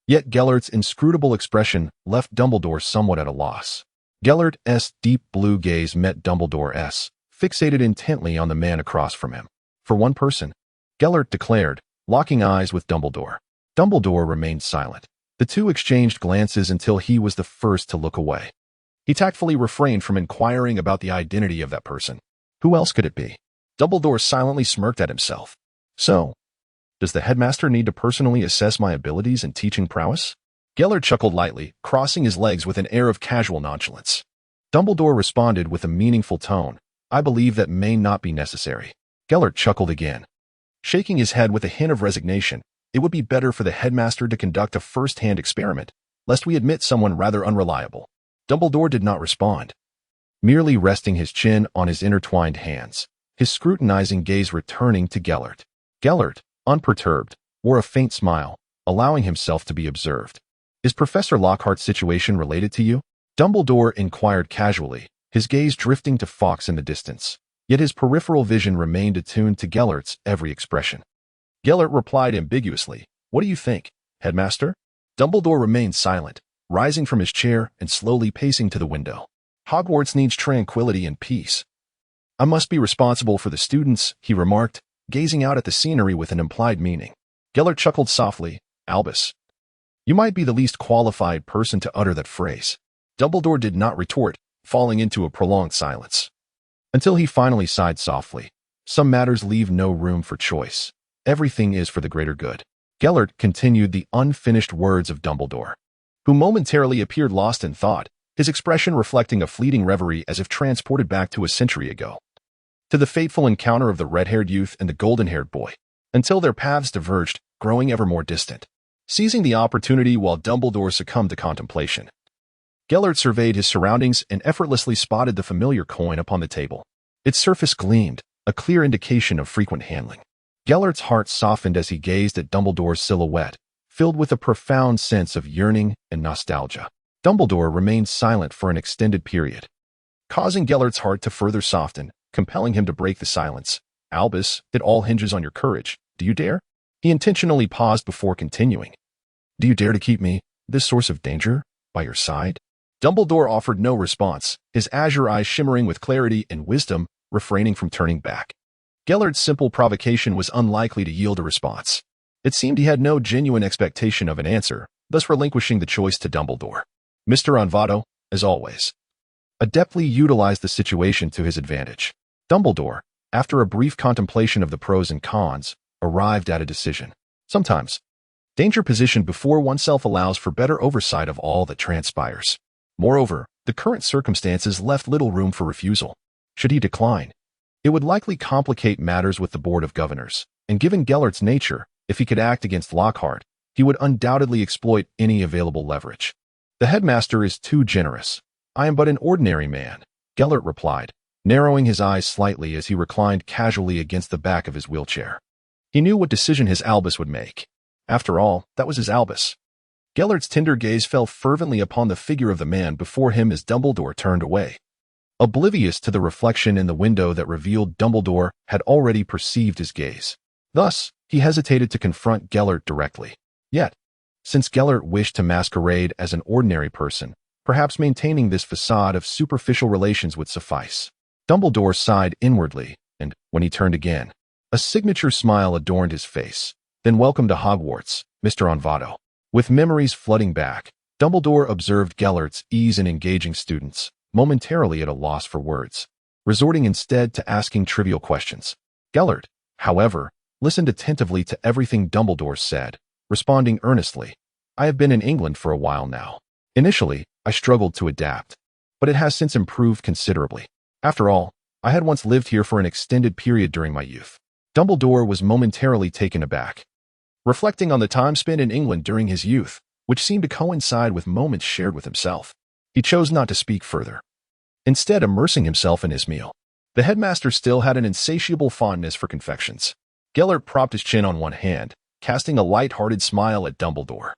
Yet Gellert's inscrutable expression left Dumbledore somewhat at a loss. Gellert's deep blue gaze met Dumbledore's, fixated intently on the man across from him. For one person, Gellert declared, locking eyes with Dumbledore. Dumbledore remained silent. The two exchanged glances until he was the first to look away. He tactfully refrained from inquiring about the identity of that person. Who else could it be? Dumbledore silently smirked at himself. So, does the headmaster need to personally assess my abilities and teaching prowess? Gellert chuckled lightly, crossing his legs with an air of casual nonchalance. Dumbledore responded with a meaningful tone. I believe that may not be necessary. Gellert chuckled again, shaking his head with a hint of resignation. It would be better for the headmaster to conduct a first-hand experiment, lest we admit someone rather unreliable. Dumbledore did not respond, merely resting his chin on his intertwined hands, his scrutinizing gaze returning to Gellert. Gellert, unperturbed, wore a faint smile, allowing himself to be observed. Is Professor Lockhart's situation related to you? Dumbledore inquired casually, his gaze drifting to Fawkes in the distance. Yet his peripheral vision remained attuned to Gellert's every expression. Gellert replied ambiguously, What do you think, Headmaster? Dumbledore remained silent, rising from his chair and slowly pacing to the window. Hogwarts needs tranquility and peace. I must be responsible for the students, he remarked, gazing out at the scenery with an implied meaning. Gellert chuckled softly. Albus, you might be the least qualified person to utter that phrase. Dumbledore did not retort, falling into a prolonged silence, until he finally sighed softly. Some matters leave no room for choice. Everything is for the greater good. Gellert continued the unfinished words of Dumbledore, who momentarily appeared lost in thought, his expression reflecting a fleeting reverie as if transported back to a century ago, to the fateful encounter of the red-haired youth and the golden-haired boy, until their paths diverged, growing ever more distant. Seizing the opportunity while Dumbledore succumbed to contemplation, Gellert surveyed his surroundings and effortlessly spotted the familiar coin upon the table. Its surface gleamed, a clear indication of frequent handling. Gellert's heart softened as he gazed at Dumbledore's silhouette, filled with a profound sense of yearning and nostalgia. Dumbledore remained silent for an extended period, causing Gellert's heart to further soften, compelling him to break the silence. Albus, it all hinges on your courage. Do you dare? He intentionally paused before continuing. Do you dare to keep me, this source of danger, by your side? Dumbledore offered no response, his azure eyes shimmering with clarity and wisdom, refraining from turning back. Gellert's simple provocation was unlikely to yield a response. It seemed he had no genuine expectation of an answer, thus relinquishing the choice to Dumbledore. Mr. Onvato, as always, adeptly utilized the situation to his advantage. Dumbledore, after a brief contemplation of the pros and cons, arrived at a decision. Sometimes, danger positioned before oneself allows for better oversight of all that transpires. Moreover, the current circumstances left little room for refusal. Should he decline, it would likely complicate matters with the Board of Governors, and given Gellert's nature, if he could act against Lockhart, he would undoubtedly exploit any available leverage. The headmaster is too generous. I am but an ordinary man, Gellert replied, narrowing his eyes slightly as he reclined casually against the back of his wheelchair. He knew what decision his Albus would make. After all, that was his Albus. Gellert's tender gaze fell fervently upon the figure of the man before him as Dumbledore turned away. Oblivious to the reflection in the window that revealed Dumbledore had already perceived his gaze. Thus, he hesitated to confront Gellert directly. Yet, since Gellert wished to masquerade as an ordinary person, perhaps maintaining this facade of superficial relations would suffice. Dumbledore sighed inwardly, and, when he turned again, a signature smile adorned his face. Then welcome to Hogwarts, Mr. Onvato. With memories flooding back, Dumbledore observed Gellert's ease in engaging students, momentarily at a loss for words, resorting instead to asking trivial questions. Gellert, however, listened attentively to everything Dumbledore said, responding earnestly, I have been in England for a while now. Initially, I struggled to adapt, but it has since improved considerably. After all, I had once lived here for an extended period during my youth. Dumbledore was momentarily taken aback, reflecting on the time spent in England during his youth, which seemed to coincide with moments shared with himself. He chose not to speak further, instead immersing himself in his meal. The headmaster still had an insatiable fondness for confections. Gellert propped his chin on one hand, casting a light-hearted smile at Dumbledore.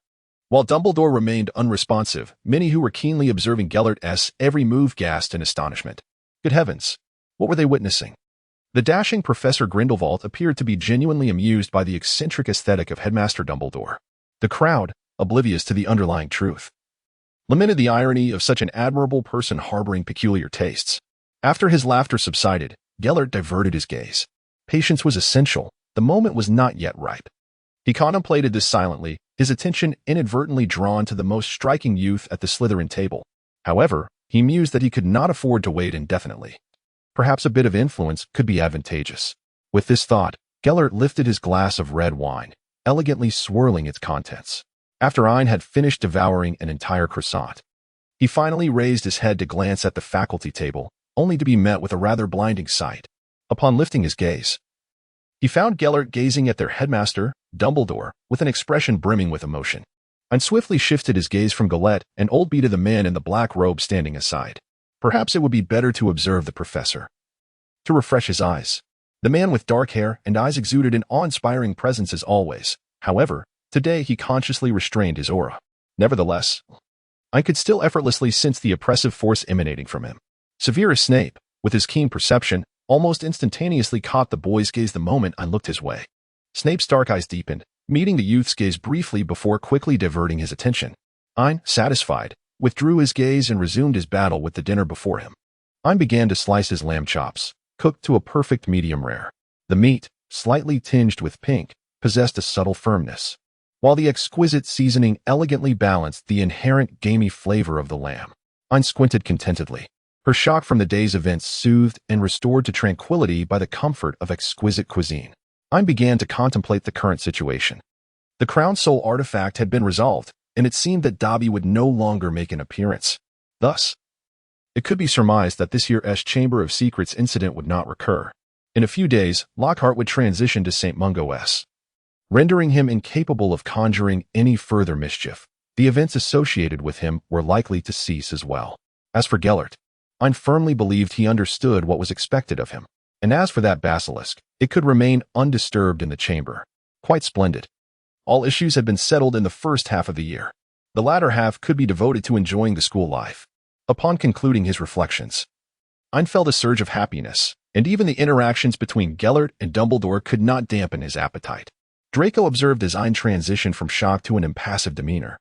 While Dumbledore remained unresponsive, many who were keenly observing Gellert's every move gasped in astonishment. Good heavens, what were they witnessing? The dashing Professor Grindelwald appeared to be genuinely amused by the eccentric aesthetic of Headmaster Dumbledore. The crowd, oblivious to the underlying truth, lamented the irony of such an admirable person harboring peculiar tastes. After his laughter subsided, Gellert diverted his gaze. Patience was essential. The moment was not yet ripe. He contemplated this silently, his attention inadvertently drawn to the most striking youth at the Slytherin table. However, he mused that he could not afford to wait indefinitely. Perhaps a bit of influence could be advantageous. With this thought, Gellert lifted his glass of red wine, elegantly swirling its contents. After Ain had finished devouring an entire croissant, he finally raised his head to glance at the faculty table, only to be met with a rather blinding sight. Upon lifting his gaze, he found Gellert gazing at their headmaster, Dumbledore, with an expression brimming with emotion, and swiftly shifted his gaze from Galette and Oldby to the man in the black robe standing aside. Perhaps it would be better to observe the professor. To refresh his eyes. The man with dark hair and eyes exuded an awe-inspiring presence as always. However, today he consciously restrained his aura. Nevertheless, I could still effortlessly sense the oppressive force emanating from him. Severus Snape, with his keen perception, almost instantaneously caught the boy's gaze the moment I looked his way. Snape's dark eyes deepened, meeting the youth's gaze briefly before quickly diverting his attention. Ain, satisfied, withdrew his gaze and resumed his battle with the dinner before him. Ain began to slice his lamb chops, cooked to a perfect medium rare. The meat, slightly tinged with pink, possessed a subtle firmness, while the exquisite seasoning elegantly balanced the inherent gamey flavor of the lamb. Ain squinted contentedly, her shock from the day's events soothed and restored to tranquility by the comfort of exquisite cuisine. Ain began to contemplate the current situation. The Crown Soul artifact had been resolved, and it seemed that Dobby would no longer make an appearance. Thus, it could be surmised that this year's Chamber of Secrets incident would not recur. In a few days, Lockhart would transition to St. Mungo's, rendering him incapable of conjuring any further mischief. The events associated with him were likely to cease as well. As for Gellert, Ain firmly believed he understood what was expected of him. And as for that basilisk, it could remain undisturbed in the chamber. Quite splendid. All issues had been settled in the first half of the year. The latter half could be devoted to enjoying the school life. Upon concluding his reflections, Ain felt a surge of happiness, and even the interactions between Gellert and Dumbledore could not dampen his appetite. Draco observed as Ain transitioned from shock to an impassive demeanor.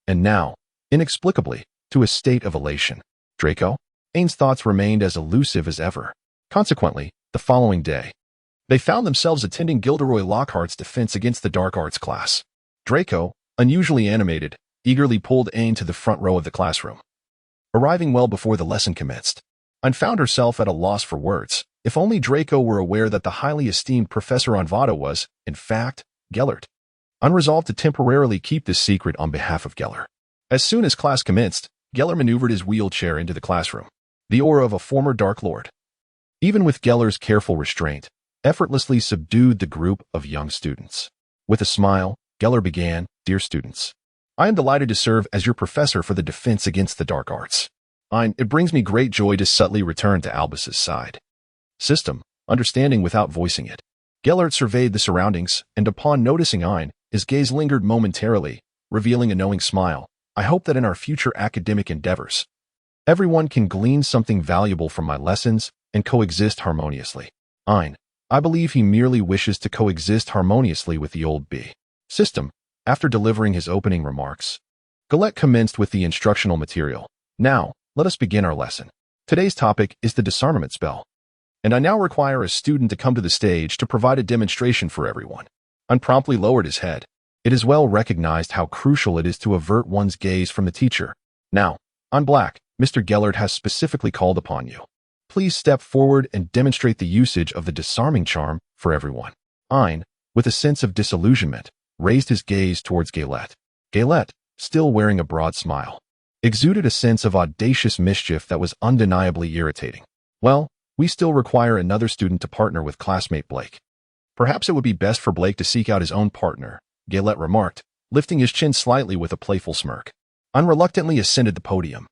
And now, inexplicably, to a state of elation. Draco? Ain's thoughts remained as elusive as ever. Consequently, the following day, they found themselves attending Gilderoy Lockhart's defense against the dark arts class. Draco, unusually animated, eagerly pulled Ain to the front row of the classroom. Arriving well before the lesson commenced, Ain found herself at a loss for words. If only Draco were aware that the highly esteemed Professor Onvada was, in fact, Gellert. Ain resolved to temporarily keep this secret on behalf of Geller. As soon as class commenced, Geller maneuvered his wheelchair into the classroom, the aura of a former Dark Lord. Even with Geller's careful restraint, effortlessly subdued the group of young students. With a smile, Geller began, "Dear students, I am delighted to serve as your professor for the defense against the dark arts. It brings me great joy to subtly return to Albus's side." System, understanding without voicing it. Gellert surveyed the surroundings, and upon noticing Ain, his gaze lingered momentarily, revealing a knowing smile. "I hope that in our future academic endeavors, everyone can glean something valuable from my lessons and coexist harmoniously." Ain, I believe he merely wishes to coexist harmoniously with the old bee. System, after delivering his opening remarks, Gellert commenced with the instructional material. "Now, let us begin our lesson. Today's topic is the disarmament spell, and I now require a student to come to the stage to provide a demonstration for everyone." Ain promptly lowered his head. It is well recognized how crucial it is to avert one's gaze from the teacher. "Now, Ain Black, Mr. Gellert has specifically called upon you. Please step forward and demonstrate the usage of the disarming charm for everyone." Ain, with a sense of disillusionment, raised his gaze towards Gellert. Gellert, still wearing a broad smile, exuded a sense of audacious mischief that was undeniably irritating. "Well, we still require another student to partner with classmate Blake. Perhaps it would be best for Blake to seek out his own partner," Gellert remarked, lifting his chin slightly with a playful smirk. Ain reluctantly ascended the podium,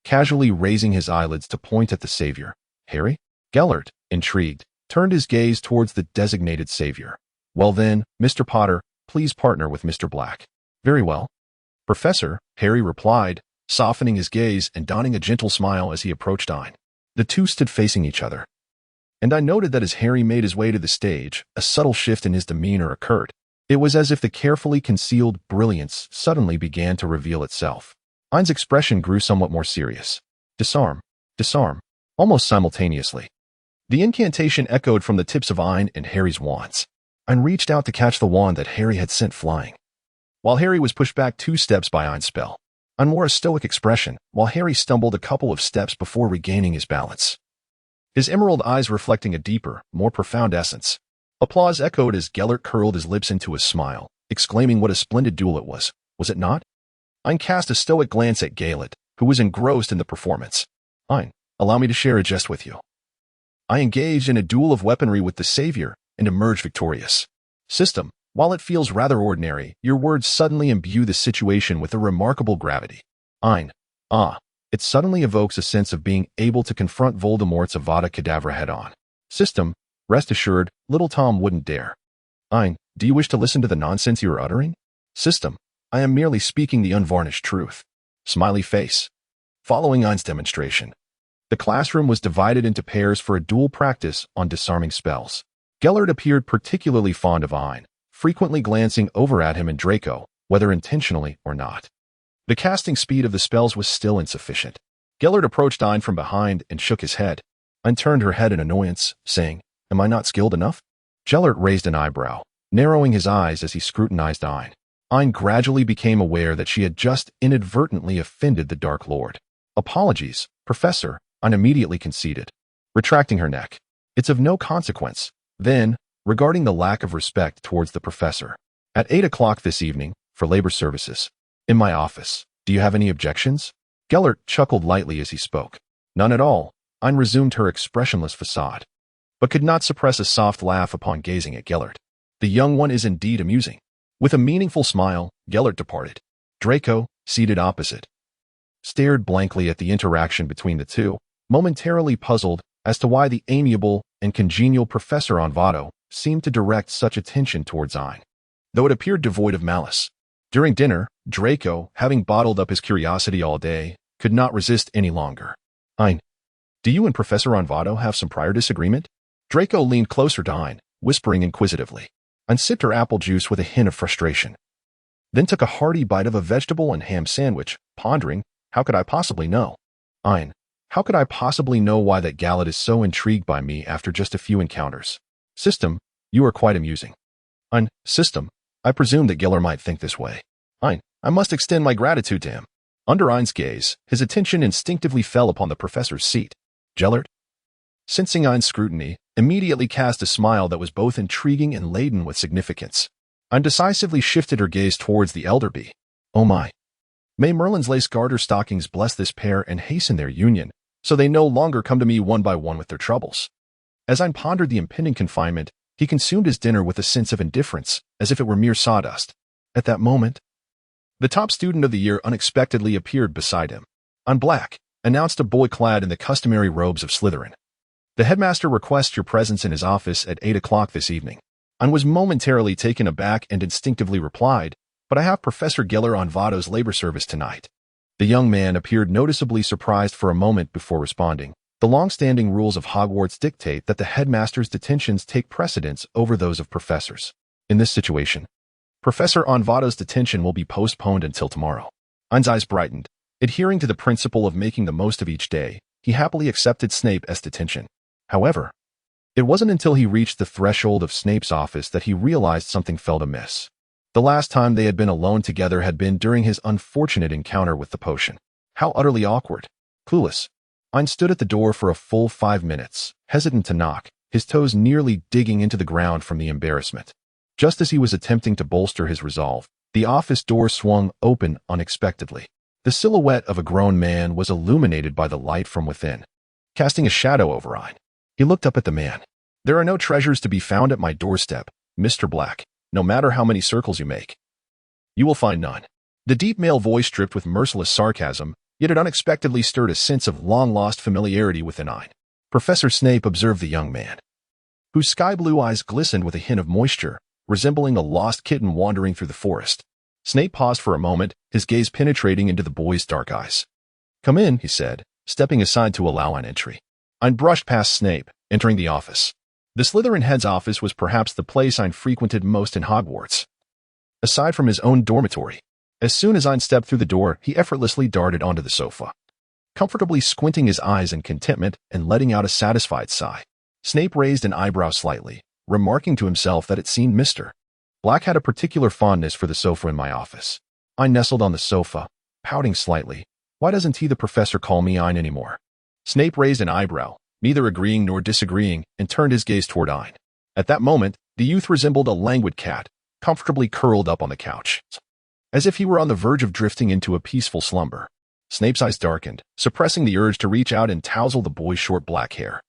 casually raising his eyelids to point at the savior. "Harry?" Gellert, intrigued, turned his gaze towards the designated savior. "Well then, Mr. Potter, please partner with Mr. Black." "Very well, Professor," Harry replied, softening his gaze and donning a gentle smile as he approached Ain. The two stood facing each other, and I noted that as Harry made his way to the stage, a subtle shift in his demeanor occurred. It was as if the carefully concealed brilliance suddenly began to reveal itself. Ain's expression grew somewhat more serious. "Disarm, disarm," almost simultaneously. The incantation echoed from the tips of Ain and Harry's wands. Ain reached out to catch the wand that Harry had sent flying, while Harry was pushed back 2 steps by Ain's spell. Ain wore a stoic expression, while Harry stumbled a couple of steps before regaining his balance, his emerald eyes reflecting a deeper, more profound essence. Applause echoed as Gellert curled his lips into a smile, exclaiming what a splendid duel it was it not? Ain cast a stoic glance at Gellert, who was engrossed in the performance. "Ain, allow me to share a jest with you. I engaged in a duel of weaponry with the Savior and emerged victorious." System, while it feels rather ordinary, your words suddenly imbue the situation with a remarkable gravity. Ain, it suddenly evokes a sense of being able to confront Voldemort's Avada Kedavra head-on. System, rest assured, little Tom wouldn't dare. Ain, do you wish to listen to the nonsense you are uttering? System, I am merely speaking the unvarnished truth. Smiley face. Following Ain's demonstration, the classroom was divided into pairs for a dual practice on disarming spells. Gellert appeared particularly fond of Ain, frequently glancing over at him and Draco, whether intentionally or not. The casting speed of the spells was still insufficient. Gellert approached Ain from behind and shook his head. Ain turned her head in annoyance, saying, "Am I not skilled enough?" Gellert raised an eyebrow, narrowing his eyes as he scrutinized Ain. Ain gradually became aware that she had just inadvertently offended the Dark Lord. "Apologies, Professor," Ain immediately conceded, retracting her neck. "It's of no consequence." Then, regarding the lack of respect towards the professor, "At 8 o'clock this evening, for labor services, in my office. Do you have any objections?" Gellert chuckled lightly as he spoke. "None at all." Ain resumed her expressionless facade, but could not suppress a soft laugh upon gazing at Gellert. The young one is indeed amusing. With a meaningful smile, Gellert departed. Draco, seated opposite, stared blankly at the interaction between the two, momentarily puzzled as to why the amiable and congenial Professor Onvada seemed to direct such attention towards Ain, though it appeared devoid of malice. During dinner, Draco, having bottled up his curiosity all day, could not resist any longer. "Ain, do you and Professor Onvada have some prior disagreement?" Draco leaned closer to Ain, whispering inquisitively. Ain sipped her apple juice with a hint of frustration, then took a hearty bite of a vegetable and ham sandwich, pondering, How could I possibly know? Ain, how could I possibly know why that gallant is so intrigued by me after just a few encounters? System, you are quite amusing. Ain, system, I presume that Giller might think this way. Ain, I must extend my gratitude to him. Under Ain's gaze, his attention instinctively fell upon the professor's seat. Gellert, sensing Ain's scrutiny, immediately cast a smile that was both intriguing and laden with significance. Ain decisively shifted her gaze towards the elder bee. Oh my. May Merlin's lace garter stockings bless this pair and hasten their union, so they no longer come to me one by one with their troubles. As Ain pondered the impending confinement, he consumed his dinner with a sense of indifference, as if it were mere sawdust. At that moment, the top student of the year unexpectedly appeared beside him. Ain Black, announced a boy clad in the customary robes of Slytherin. The headmaster requests your presence in his office at 8 o'clock this evening. Ain was momentarily taken aback and instinctively replied, but I have Professor Giller on Vado's labor service tonight. The young man appeared noticeably surprised for a moment before responding. The long-standing rules of Hogwarts dictate that the headmaster's detentions take precedence over those of professors. In this situation, Professor Onvado's detention will be postponed until tomorrow. Ain's eyes brightened. Adhering to the principle of making the most of each day, he happily accepted Snape as detention. However, it wasn't until he reached the threshold of Snape's office that he realized something felt amiss. The last time they had been alone together had been during his unfortunate encounter with the potion. How utterly awkward. Clueless, Ain stood at the door for a full 5 minutes, hesitant to knock, his toes nearly digging into the ground from the embarrassment. Just as he was attempting to bolster his resolve, the office door swung open unexpectedly. The silhouette of a grown man was illuminated by the light from within, casting a shadow over Ain. He looked up at the man. There are no treasures to be found at my doorstep, Mr. Black, no matter how many circles you make. You will find none. The deep male voice dripped with merciless sarcasm, yet it unexpectedly stirred a sense of long-lost familiarity within Ain. Professor Snape observed the young man, whose sky-blue eyes glistened with a hint of moisture, resembling a lost kitten wandering through the forest. Snape paused for a moment, his gaze penetrating into the boy's dark eyes. Come in, he said, stepping aside to allow Ain entry. Ain brushed past Snape, entering the office. The Slytherin head's office was perhaps the place Ain frequented most in Hogwarts, aside from his own dormitory. As soon as Ain stepped through the door, he effortlessly darted onto the sofa, comfortably squinting his eyes in contentment and letting out a satisfied sigh. Snape raised an eyebrow slightly, remarking to himself that it seemed Mr. Black had a particular fondness for the sofa in my office. Ain nestled on the sofa, pouting slightly. Why doesn't he, the professor, call me Ain anymore? Snape raised an eyebrow, neither agreeing nor disagreeing, and turned his gaze toward Ain. At that moment, the youth resembled a languid cat, comfortably curled up on the couch, as if he were on the verge of drifting into a peaceful slumber. Snape's eyes darkened, suppressing the urge to reach out and tousle the boy's short black hair.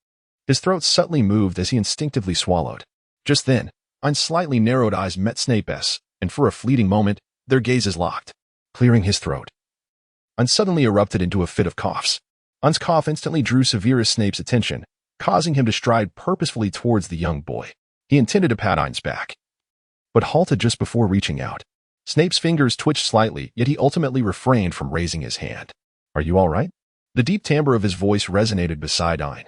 His throat subtly moved as he instinctively swallowed. Just then, Ain's slightly narrowed eyes met Snape's, and for a fleeting moment, their gazes locked, clearing his throat. Ain suddenly erupted into a fit of coughs. Ain's cough instantly drew Severus Snape's attention, causing him to stride purposefully towards the young boy. He intended to pat Ain's back, but halted just before reaching out. Snape's fingers twitched slightly, yet he ultimately refrained from raising his hand. Are you all right? The deep timbre of his voice resonated beside Ain,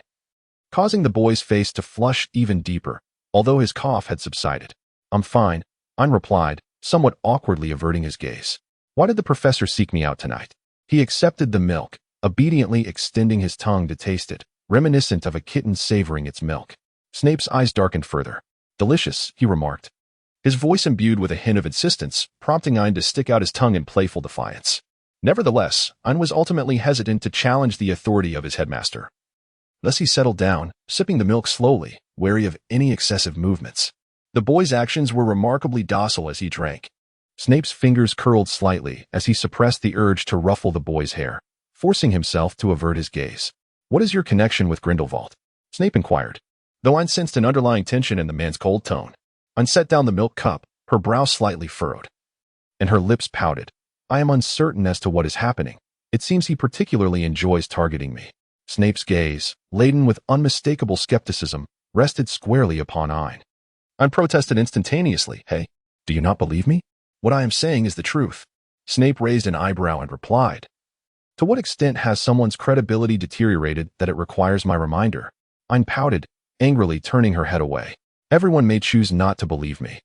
causing the boy's face to flush even deeper, although his cough had subsided. I'm fine, Ain replied, somewhat awkwardly averting his gaze. Why did the professor seek me out tonight? He accepted the milk, obediently extending his tongue to taste it, reminiscent of a kitten savoring its milk. Snape's eyes darkened further. Delicious, he remarked, his voice imbued with a hint of insistence, prompting Ain to stick out his tongue in playful defiance. Nevertheless, Ain was ultimately hesitant to challenge the authority of his headmaster. Thus he settled down, sipping the milk slowly, wary of any excessive movements. The boy's actions were remarkably docile as he drank. Snape's fingers curled slightly as he suppressed the urge to ruffle the boy's hair, forcing himself to avert his gaze. What is your connection with Grindelwald? Snape inquired, though Ain sensed an underlying tension in the man's cold tone. Ain set down the milk cup, her brow slightly furrowed, and her lips pouted. I am uncertain as to what is happening. It seems he particularly enjoys targeting me. Snape's gaze, laden with unmistakable skepticism, rested squarely upon Ain. Ain protested instantaneously. Hey, do you not believe me? What I am saying is the truth. Snape raised an eyebrow and replied, to what extent has someone's credibility deteriorated that it requires my reminder? Ain pouted, angrily turning her head away. Everyone may choose not to believe me,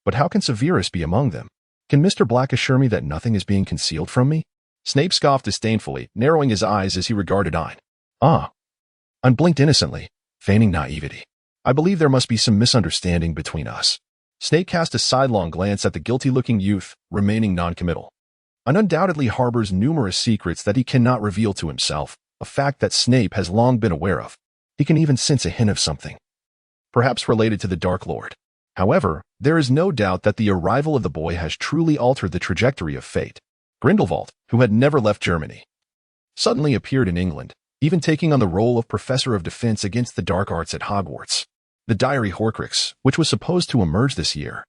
but how can Severus be among them? Can Mr. Black assure me that nothing is being concealed from me? Snape scoffed disdainfully, narrowing his eyes as he regarded Ain. Ah. Ain blinked innocently, feigning naivety. I believe there must be some misunderstanding between us. Snape cast a sidelong glance at the guilty-looking youth, remaining noncommittal. Ain undoubtedly harbors numerous secrets that he cannot reveal to himself, a fact that Snape has long been aware of. He can even sense a hint of something, perhaps related to the Dark Lord. However, there is no doubt that the arrival of the boy has truly altered the trajectory of fate. Grindelwald, who had never left Germany, suddenly appeared in England, even taking on the role of Professor of Defense against the Dark Arts at Hogwarts. The diary Horcrux, which was supposed to emerge this year,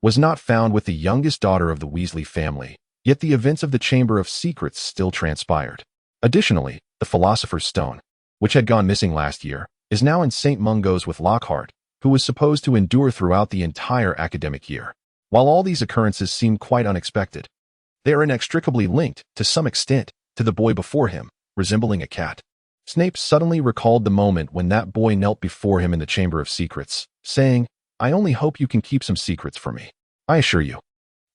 was not found with the youngest daughter of the Weasley family, yet the events of the Chamber of Secrets still transpired. Additionally, the Philosopher's Stone, which had gone missing last year, is now in St. Mungo's with Lockhart, who was supposed to endure throughout the entire academic year. While all these occurrences seem quite unexpected, they are inextricably linked, to some extent, to the boy before him, resembling a cat. Snape suddenly recalled the moment when that boy knelt before him in the Chamber of Secrets, saying, I only hope you can keep some secrets for me. I assure you,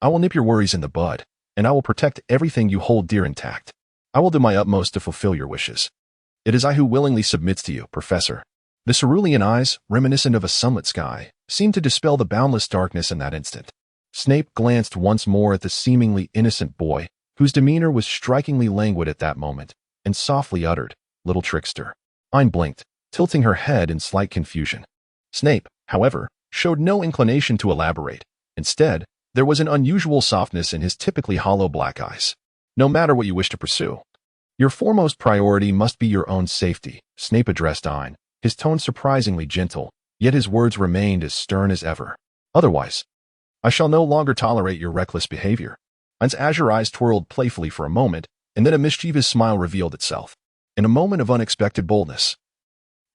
I will nip your worries in the bud, and I will protect everything you hold dear intact. I will do my utmost to fulfill your wishes. It is I who willingly submits to you, Professor. The cerulean eyes, reminiscent of a sunlit sky, seemed to dispel the boundless darkness in that instant. Snape glanced once more at the seemingly innocent boy, whose demeanor was strikingly languid at that moment, and softly uttered, Little trickster. Ain blinked, tilting her head in slight confusion. Snape, however, showed no inclination to elaborate. Instead, there was an unusual softness in his typically hollow black eyes. No matter what you wish to pursue, your foremost priority must be your own safety, Snape addressed Ain, his tone surprisingly gentle, yet his words remained as stern as ever. Otherwise, I shall no longer tolerate your reckless behavior. Ain's azure eyes twirled playfully for a moment, and then a mischievous smile revealed itself. In a moment of unexpected boldness,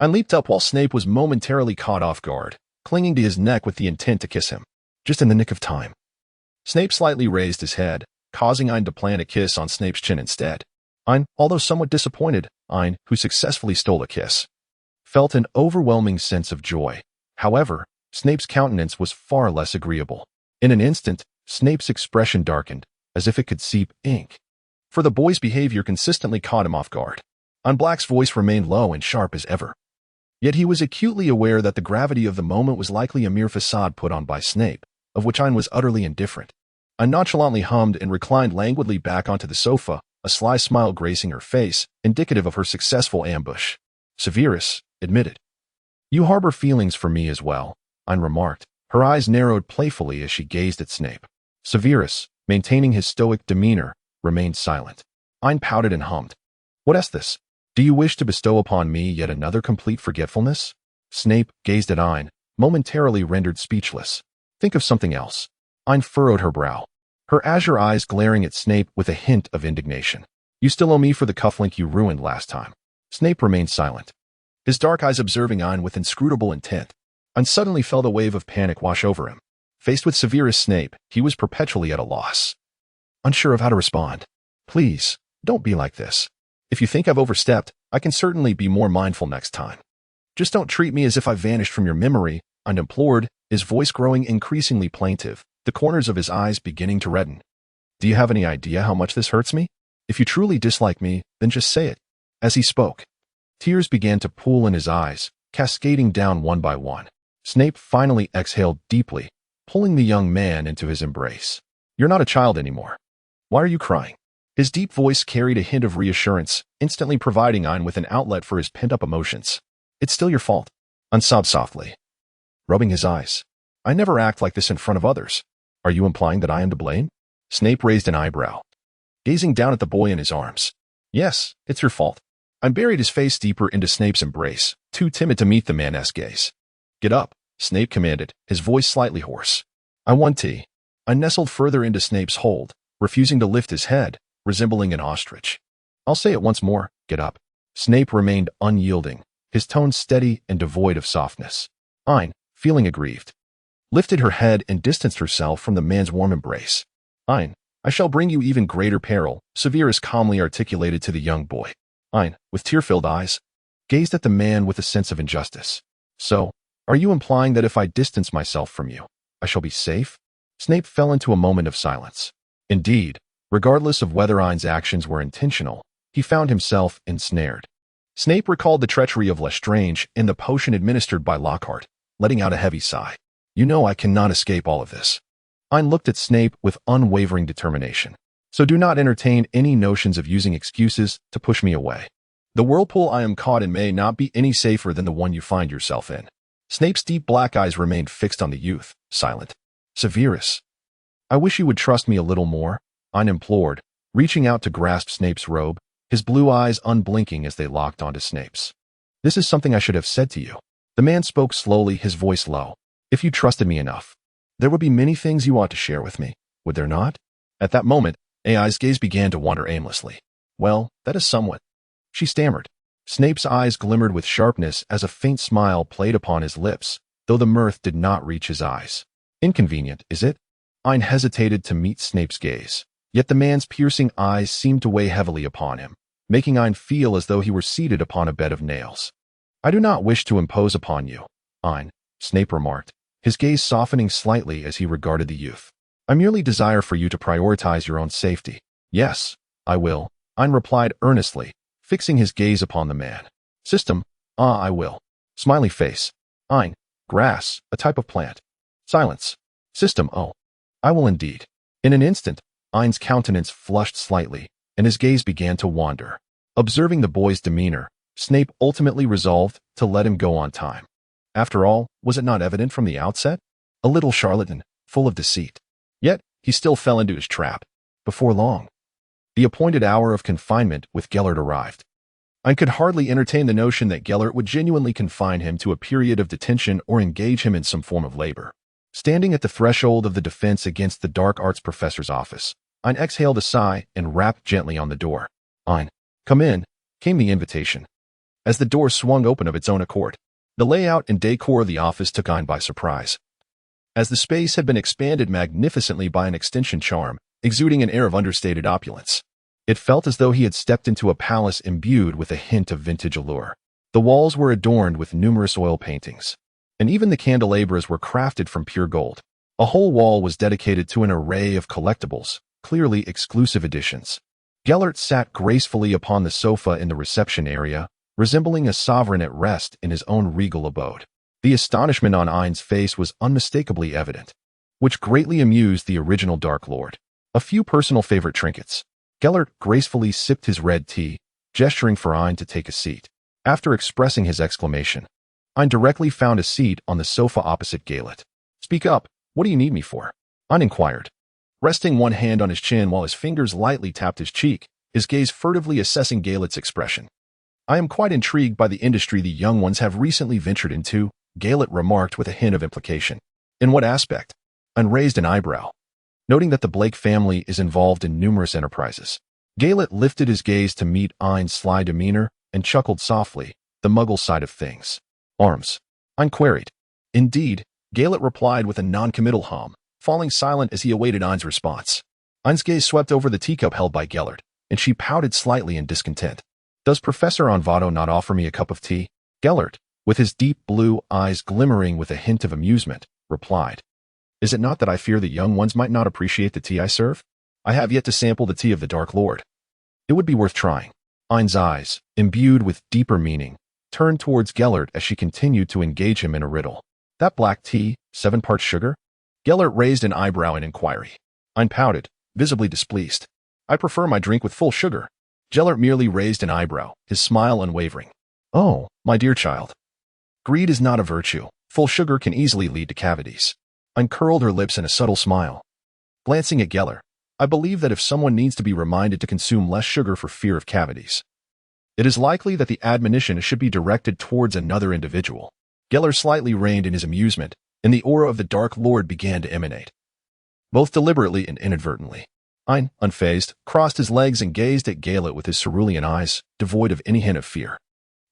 Ain leaped up while Snape was momentarily caught off guard, clinging to his neck with the intent to kiss him. Just in the nick of time. Snape slightly raised his head, causing Ain to plant a kiss on Snape's chin instead. Ain, although somewhat disappointed, Ain, who successfully stole a kiss, felt an overwhelming sense of joy. However, Snape's countenance was far less agreeable. In an instant, Snape's expression darkened, as if it could seep ink. For the boy's behavior consistently caught him off guard. Ain Black's voice remained low and sharp as ever. Yet he was acutely aware that the gravity of the moment was likely a mere facade put on by Snape, of which Ain was utterly indifferent. Ain nonchalantly hummed and reclined languidly back onto the sofa, a sly smile gracing her face, indicative of her successful ambush. Severus admitted. You harbor feelings for me as well, Ain remarked. Her eyes narrowed playfully as she gazed at Snape. Severus, maintaining his stoic demeanor, remained silent. Ain pouted and hummed. What is this? Do you wish to bestow upon me yet another complete forgetfulness? Snape gazed at Ain, momentarily rendered speechless. Think of something else. Ain furrowed her brow, her azure eyes glaring at Snape with a hint of indignation. You still owe me for the cufflink you ruined last time. Snape remained silent, his dark eyes observing Ain with inscrutable intent. Ain suddenly felt a wave of panic wash over him. Faced with Severus Snape, he was perpetually at a loss, unsure of how to respond. Please, don't be like this. If you think I've overstepped, I can certainly be more mindful next time. Just don't treat me as if I vanished from your memory, Ain implored, his voice growing increasingly plaintive, the corners of his eyes beginning to redden. Do you have any idea how much this hurts me? If you truly dislike me, then just say it. As he spoke, tears began to pool in his eyes, cascading down one by one. Snape finally exhaled deeply, pulling the young man into his embrace. You're not a child anymore. Why are you crying? His deep voice carried a hint of reassurance, instantly providing Ain with an outlet for his pent-up emotions. It's still your fault. Ain sobbed softly, rubbing his eyes. I never act like this in front of others. Are you implying that I am to blame? Snape raised an eyebrow, gazing down at the boy in his arms. Yes, it's your fault. Ain buried his face deeper into Snape's embrace, too timid to meet the man's gaze. Get up, Snape commanded, his voice slightly hoarse. I want tea. Ain nestled further into Snape's hold, refusing to lift his head, resembling an ostrich. I'll say it once more, get up. Snape remained unyielding, his tone steady and devoid of softness. Ain, feeling aggrieved, lifted her head and distanced herself from the man's warm embrace. Ain, I shall bring you even greater peril, Severus calmly articulated to the young boy. Ain, with tear-filled eyes, gazed at the man with a sense of injustice. So, are you implying that if I distance myself from you, I shall be safe? Snape fell into a moment of silence. Indeed, Regardless of whether Ain's actions were intentional, he found himself ensnared. Snape recalled the treachery of Lestrange and the potion administered by Lockhart, letting out a heavy sigh. You know I cannot escape all of this. Ain looked at Snape with unwavering determination. So do not entertain any notions of using excuses to push me away. The whirlpool I am caught in may not be any safer than the one you find yourself in. Snape's deep black eyes remained fixed on the youth, silent. Severus. I wish you would trust me a little more, Ain implored, reaching out to grasp Snape's robe, his blue eyes unblinking as they locked onto Snape's. This is something I should have said to you. The man spoke slowly, his voice low. If you trusted me enough, there would be many things you ought to share with me, would there not? At that moment, Ai's gaze began to wander aimlessly. Well, that is somewhat. She stammered. Snape's eyes glimmered with sharpness as a faint smile played upon his lips, though the mirth did not reach his eyes. Inconvenient, is it? Ain hesitated to meet Snape's gaze, yet the man's piercing eyes seemed to weigh heavily upon him, making Ain feel as though he were seated upon a bed of nails. I do not wish to impose upon you, Ain, Snape remarked, his gaze softening slightly as he regarded the youth. I merely desire for you to prioritize your own safety. Yes, I will, Ain replied earnestly, fixing his gaze upon the man. System, I will. Smiley face. Ain, grass, a type of plant. Silence. System, oh. I will indeed. In an instant, Ain's countenance flushed slightly, and his gaze began to wander. Observing the boy's demeanor, Snape ultimately resolved to let him go on time. After all, was it not evident from the outset? A little charlatan, full of deceit. Yet, he still fell into his trap. Before long, the appointed hour of confinement with Gellert arrived. Ain could hardly entertain the notion that Gellert would genuinely confine him to a period of detention or engage him in some form of labor. Standing at the threshold of the defense against the dark arts professor's office, Ain exhaled a sigh and rapped gently on the door. Ain, come in, came the invitation. As the door swung open of its own accord, the layout and decor of the office took Ain by surprise. As the space had been expanded magnificently by an extension charm, exuding an air of understated opulence, it felt as though he had stepped into a palace imbued with a hint of vintage allure. The walls were adorned with numerous oil paintings, and even the candelabras were crafted from pure gold. A whole wall was dedicated to an array of collectibles, clearly exclusive editions. Gellert sat gracefully upon the sofa in the reception area, resembling a sovereign at rest in his own regal abode. The astonishment on Ain's face was unmistakably evident, which greatly amused the original Dark Lord. A few personal favorite trinkets. Gellert gracefully sipped his red tea, gesturing for Ain to take a seat. After expressing his exclamation, Ain directly found a seat on the sofa opposite Gellert. Speak up, what do you need me for? Ain inquired, resting one hand on his chin while his fingers lightly tapped his cheek, his gaze furtively assessing Gellert's expression. I am quite intrigued by the industry the young ones have recently ventured into, Gellert remarked with a hint of implication. In what aspect? Ain raised an eyebrow, noting that the Blake family is involved in numerous enterprises. Gellert lifted his gaze to meet Ain's sly demeanor and chuckled softly, the muggle side of things. Arms? Ain queried. Indeed, Gellert replied with a non-committal hum, falling silent as he awaited Ain's response. Ain's gaze swept over the teacup held by Gellert, and she pouted slightly in discontent. Does Professor Onvato not offer me a cup of tea? Gellert, with his deep blue eyes glimmering with a hint of amusement, replied. Is it not that I fear that young ones might not appreciate the tea I serve? I have yet to sample the tea of the Dark Lord. It would be worth trying. Ain's eyes, imbued with deeper meaning, turned towards Gellert as she continued to engage him in a riddle. That black tea, 7 parts sugar? Gellert raised an eyebrow in inquiry. Ain pouted, visibly displeased. I prefer my drink with full sugar. Gellert merely raised an eyebrow, his smile unwavering. Oh, my dear child. Greed is not a virtue. Full sugar can easily lead to cavities. Ain curled her lips in a subtle smile. Glancing at Gellert, I believe that if someone needs to be reminded to consume less sugar for fear of cavities, it is likely that the admonition should be directed towards another individual. Gellert slightly reined in his amusement, and the aura of the Dark Lord began to emanate, both deliberately and inadvertently. Ain, unfazed, crossed his legs and gazed at Gellert with his cerulean eyes, devoid of any hint of fear.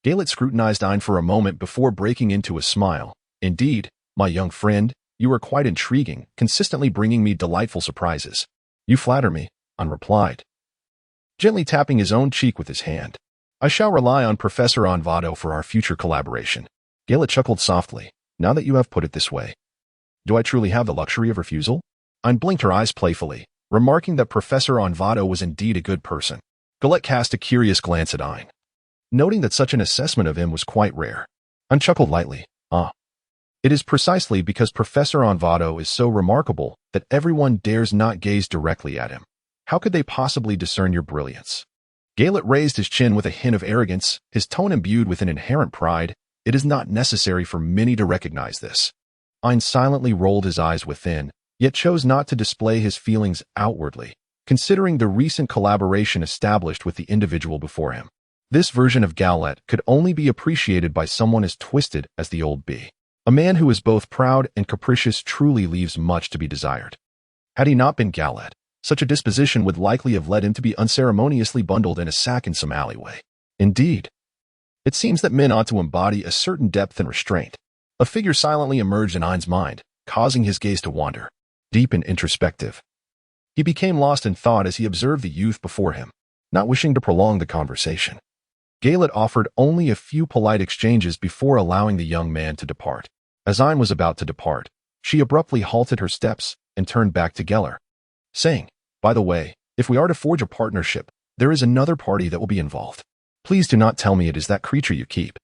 Gellert scrutinized Ain for a moment before breaking into a smile. Indeed, my young friend, you are quite intriguing, consistently bringing me delightful surprises. You flatter me, Ain replied, gently tapping his own cheek with his hand. I shall rely on Professor Onvato for our future collaboration. Gellert chuckled softly. Now that you have put it this way, do I truly have the luxury of refusal? Ain blinked her eyes playfully, remarking that Professor Onvato was indeed a good person. Galette cast a curious glance at Ain, noting that such an assessment of him was quite rare. Ain chuckled lightly. It is precisely because Professor Onvato is so remarkable that everyone dares not gaze directly at him. How could they possibly discern your brilliance? Galette raised his chin with a hint of arrogance, his tone imbued with an inherent pride. It is not necessary for many to recognize this. Ain silently rolled his eyes within, yet chose not to display his feelings outwardly, considering the recent collaboration established with the individual before him. This version of Galette could only be appreciated by someone as twisted as the old bee. A man who is both proud and capricious truly leaves much to be desired. Had he not been Galette, such a disposition would likely have led him to be unceremoniously bundled in a sack in some alleyway. Indeed, it seems that men ought to embody a certain depth and restraint. A figure silently emerged in Ain's mind, causing his gaze to wander, deep and introspective. He became lost in thought as he observed the youth before him, not wishing to prolong the conversation. Galette offered only a few polite exchanges before allowing the young man to depart. As Ain was about to depart, she abruptly halted her steps and turned back to Geller, saying, "By the way, if we are to forge a partnership, there is another party that will be involved. Please do not tell me it is that creature you keep."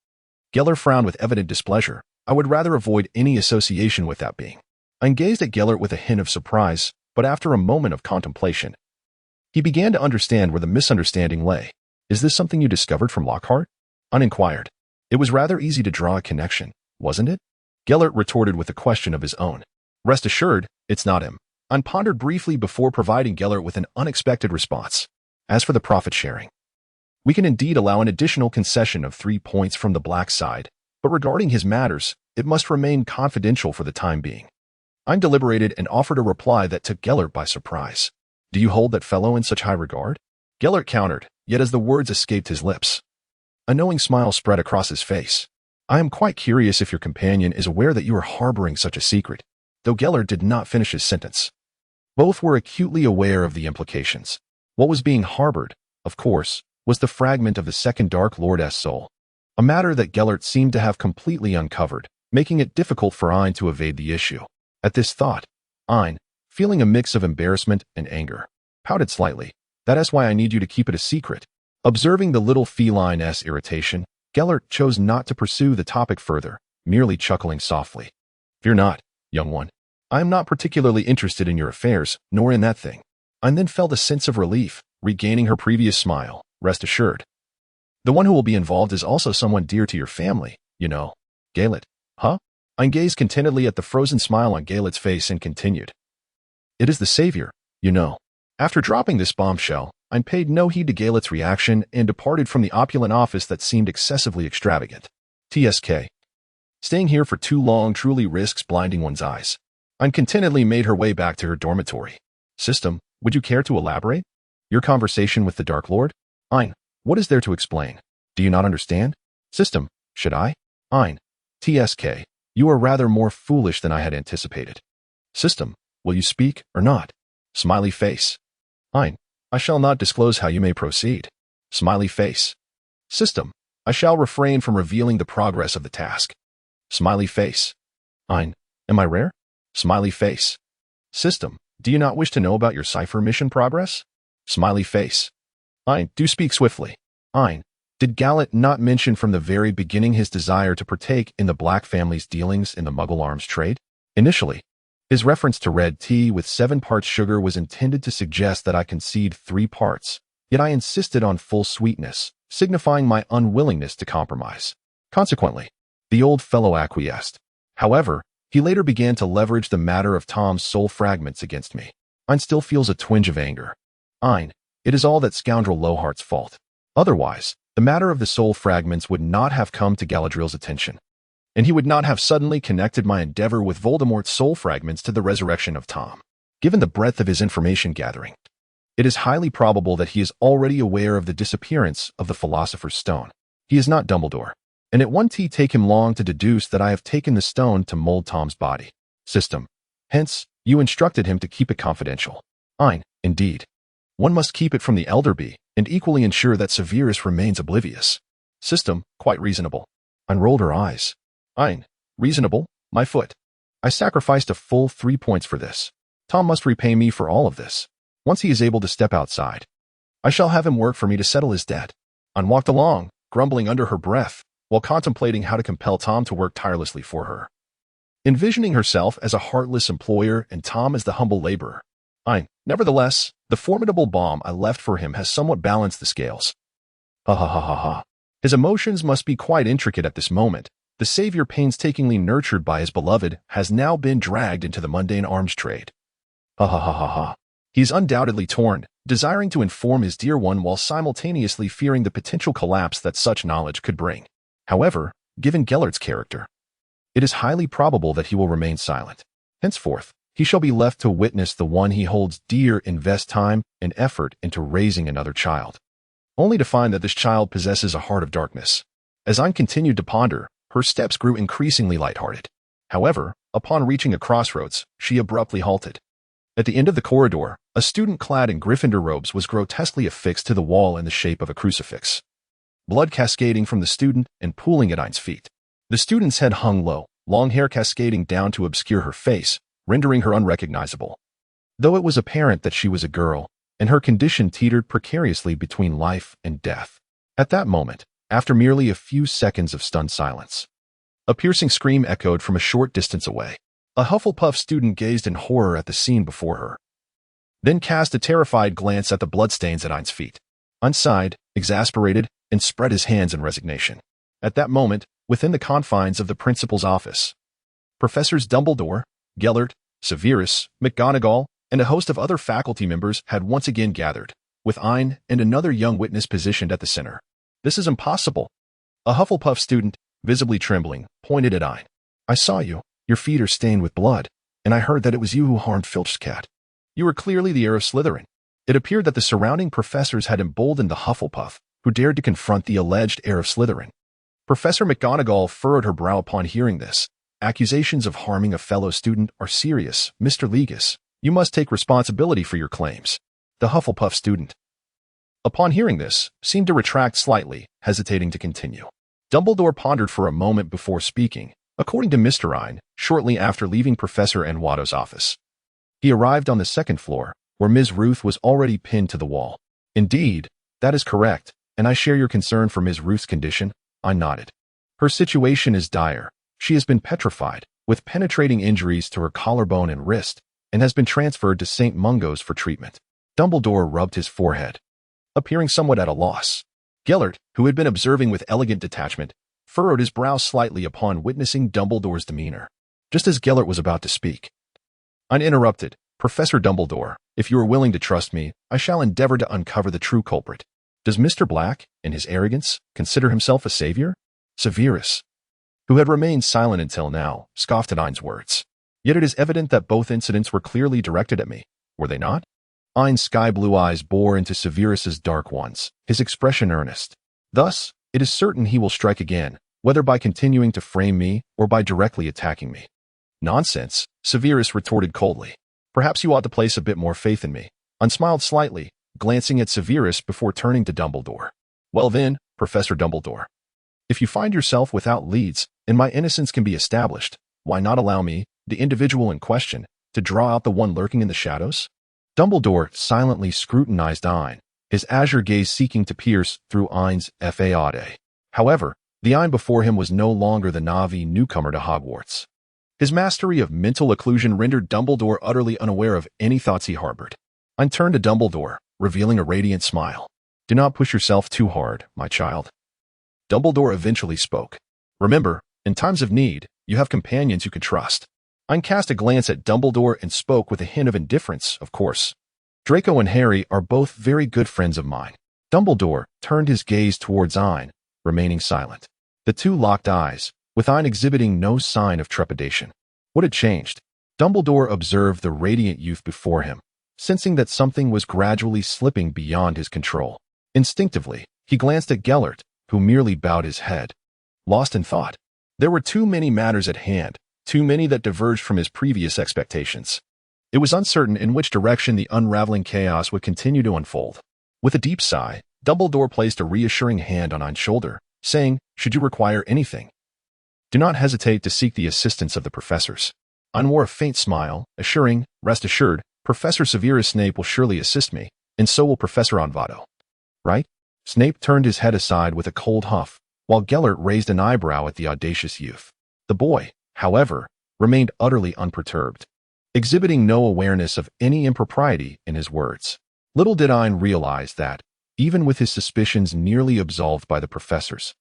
Geller frowned with evident displeasure. "I would rather avoid any association with that being." Ain gazed at Geller with a hint of surprise, but after a moment of contemplation, he began to understand where the misunderstanding lay. "Is this something you discovered from Lockhart?" Ain inquired. "It was rather easy to draw a connection, wasn't it?" Geller retorted with a question of his own. "Rest assured, it's not him." Ain pondered briefly before providing Geller with an unexpected response. "As for the profit sharing, we can indeed allow an additional concession of 3 points from the black side, but regarding his matters, it must remain confidential for the time being." Ain deliberated and offered a reply that took Geller by surprise. "Do you hold that fellow in such high regard?" Geller countered, yet as the words escaped his lips, a knowing smile spread across his face. "I am quite curious if your companion is aware that you are harboring such a secret." Though Geller did not finish his sentence, both were acutely aware of the implications. What was being harbored, of course, was the fragment of the second Dark Lordess soul, a matter that Gellert seemed to have completely uncovered, making it difficult for Ain to evade the issue. At this thought, Ain, feeling a mix of embarrassment and anger, pouted slightly. "That is why I need you to keep it a secret." Observing the little feline's irritation, Gellert chose not to pursue the topic further, merely chuckling softly. "Fear not, young one. I am not particularly interested in your affairs, nor in that thing." Ain then felt a sense of relief, regaining her previous smile. "Rest assured. The one who will be involved is also someone dear to your family, you know." "Galette, huh?" Ain gazed contentedly at the frozen smile on Galet's face and continued. "It is the savior, you know." After dropping this bombshell, Ain paid no heed to Galet's reaction and departed from the opulent office that seemed excessively extravagant. TSK. Staying here for too long truly risks blinding one's eyes. Ain contentedly made her way back to her dormitory. "System, would you care to elaborate? Your conversation with the Dark Lord?" "Ain, what is there to explain? Do you not understand?" "System, should I?" "Ain, TSK, you are rather more foolish than I had anticipated." "System, will you speak or not?" Smiley face. "Ain, I shall not disclose how you may proceed." Smiley face. "System, I shall refrain from revealing the progress of the task." Smiley face. "Ain, am I rare?" Smiley face. "System, do you not wish to know about your cipher mission progress?" Smiley face. "Ain, do speak swiftly." "Ain, did Galette not mention from the very beginning his desire to partake in the Black family's dealings in the Muggle arms trade? Initially, his reference to red tea with 7 parts sugar was intended to suggest that I concede 3 parts, yet I insisted on full sweetness, signifying my unwillingness to compromise. Consequently, the old fellow acquiesced. However, he later began to leverage the matter of Tom's soul fragments against me. Ain still feels a twinge of anger. "Ain, it is all that scoundrel Lohart's fault. Otherwise, the matter of the soul fragments would not have come to Galadriel's attention, and he would not have suddenly connected my endeavor with Voldemort's soul fragments to the resurrection of Tom. Given the breadth of his information gathering, it is highly probable that he is already aware of the disappearance of the Philosopher's Stone. He is not Dumbledore, and it won't take him long to deduce that I have taken the stone to mold Tom's body. System. Hence, you instructed him to keep it confidential." "Ain, indeed. One must keep it from the Elderby, and equally ensure that Severus remains oblivious." "System, quite reasonable." Ain rolled her eyes. "Ain, reasonable, my foot. I sacrificed a full 3 points for this. Tom must repay me for all of this." once he is able to step outside. I shall have him work for me to settle his debt. Ain walked along, grumbling under her breath, while contemplating how to compel Tom to work tirelessly for her. Envisioning herself as a heartless employer and Tom as the humble laborer. Nevertheless, the formidable bomb I left for him has somewhat balanced the scales. Ha ha ha ha ha. His emotions must be quite intricate at this moment. The savior painstakingly nurtured by his beloved has now been dragged into the mundane arms trade. Ha ha ha ha ha. He is undoubtedly torn, desiring to inform his dear one while simultaneously fearing the potential collapse that such knowledge could bring. However, given Gellert's character, it is highly probable that he will remain silent. Henceforth, he shall be left to witness the one he holds dear invest time and effort into raising another child, only to find that this child possesses a heart of darkness. As Ain continued to ponder, her steps grew increasingly lighthearted. However, upon reaching a crossroads, she abruptly halted. At the end of the corridor, a student clad in Gryffindor robes was grotesquely affixed to the wall in the shape of a crucifix. Blood cascading from the student and pooling at Ain's feet. The student's head hung low, long hair cascading down to obscure her face, rendering her unrecognizable. Though it was apparent that she was a girl, and her condition teetered precariously between life and death. At that moment, after merely a few seconds of stunned silence, a piercing scream echoed from a short distance away. A Hufflepuff student gazed in horror at the scene before her, then cast a terrified glance at the bloodstains at Ain's feet. Ain sighed, exasperated, and spread his hands in resignation. At that moment, within the confines of the principal's office, Professors Dumbledore, Gellert, Severus, McGonagall, and a host of other faculty members had once again gathered, with Ain and another young witness positioned at the center. This is impossible. A Hufflepuff student, visibly trembling, pointed at Ain. I saw you. Your feet are stained with blood, and I heard that it was you who harmed Filch's cat. You were clearly the heir of Slytherin. It appeared that the surrounding professors had emboldened the Hufflepuff, who dared to confront the alleged heir of Slytherin. Professor McGonagall furrowed her brow upon hearing this. Accusations of harming a fellow student are serious, Mr. Legis. You must take responsibility for your claims. The Hufflepuff student, upon hearing this, seemed to retract slightly, hesitating to continue. Dumbledore pondered for a moment before speaking. According to Mr. Ain, shortly after leaving Professor Enwato's office, he arrived on the second floor, where Ms. Ruth was already pinned to the wall. Indeed, that is correct, and I share your concern for Ms. Ruth's condition. I nodded. Her situation is dire. She has been petrified, with penetrating injuries to her collarbone and wrist, and has been transferred to St. Mungo's for treatment. Dumbledore rubbed his forehead, appearing somewhat at a loss. Gellert, who had been observing with elegant detachment, furrowed his brow slightly upon witnessing Dumbledore's demeanor. Just as Gellert was about to speak, Ain interrupted. Professor Dumbledore, if you are willing to trust me, I shall endeavor to uncover the true culprit. Does Mr. Black, in his arrogance, consider himself a savior? Severus, who had remained silent until now, scoffed at Ain's words. Yet it is evident that both incidents were clearly directed at me, were they not? Ain's sky-blue eyes bore into Severus's dark ones, his expression earnest. Thus, it is certain he will strike again, whether by continuing to frame me or by directly attacking me. Nonsense, Severus retorted coldly. Perhaps you ought to place a bit more faith in me. Ain smiled slightly, glancing at Severus before turning to Dumbledore. Well then, Professor Dumbledore, if you find yourself without leads and my innocence can be established, why not allow me, the individual in question, to draw out the one lurking in the shadows? Dumbledore silently scrutinized Ain, his azure gaze seeking to pierce through Ain's faade. However, the Ain before him was no longer the Na'vi newcomer to Hogwarts. His mastery of mental occlusion rendered Dumbledore utterly unaware of any thoughts he harbored. Ain turned to Dumbledore, revealing a radiant smile. Do not push yourself too hard, my child. Dumbledore eventually spoke. Remember, in times of need, you have companions you can trust. Ain cast a glance at Dumbledore and spoke with a hint of indifference, of course. Draco and Harry are both very good friends of mine. Dumbledore turned his gaze towards Ain, remaining silent. The two locked eyes, with Ain exhibiting no sign of trepidation. What had changed? Dumbledore observed the radiant youth before him, sensing that something was gradually slipping beyond his control. Instinctively, he glanced at Gellert, who merely bowed his head, lost in thought. There were too many matters at hand, too many that diverged from his previous expectations. It was uncertain in which direction the unraveling chaos would continue to unfold. With a deep sigh, Dumbledore placed a reassuring hand on Ain's shoulder, saying, should you require anything, do not hesitate to seek the assistance of the professors. Ain wore a faint smile, assuring, rest assured, Professor Severus Snape will surely assist me, and so will Professor Onvato. Right? Snape turned his head aside with a cold huff, while Gellert raised an eyebrow at the audacious youth. The boy, however, remained utterly unperturbed, exhibiting no awareness of any impropriety in his words. Little did Ain realize that, even with his suspicions nearly absolved by the professors,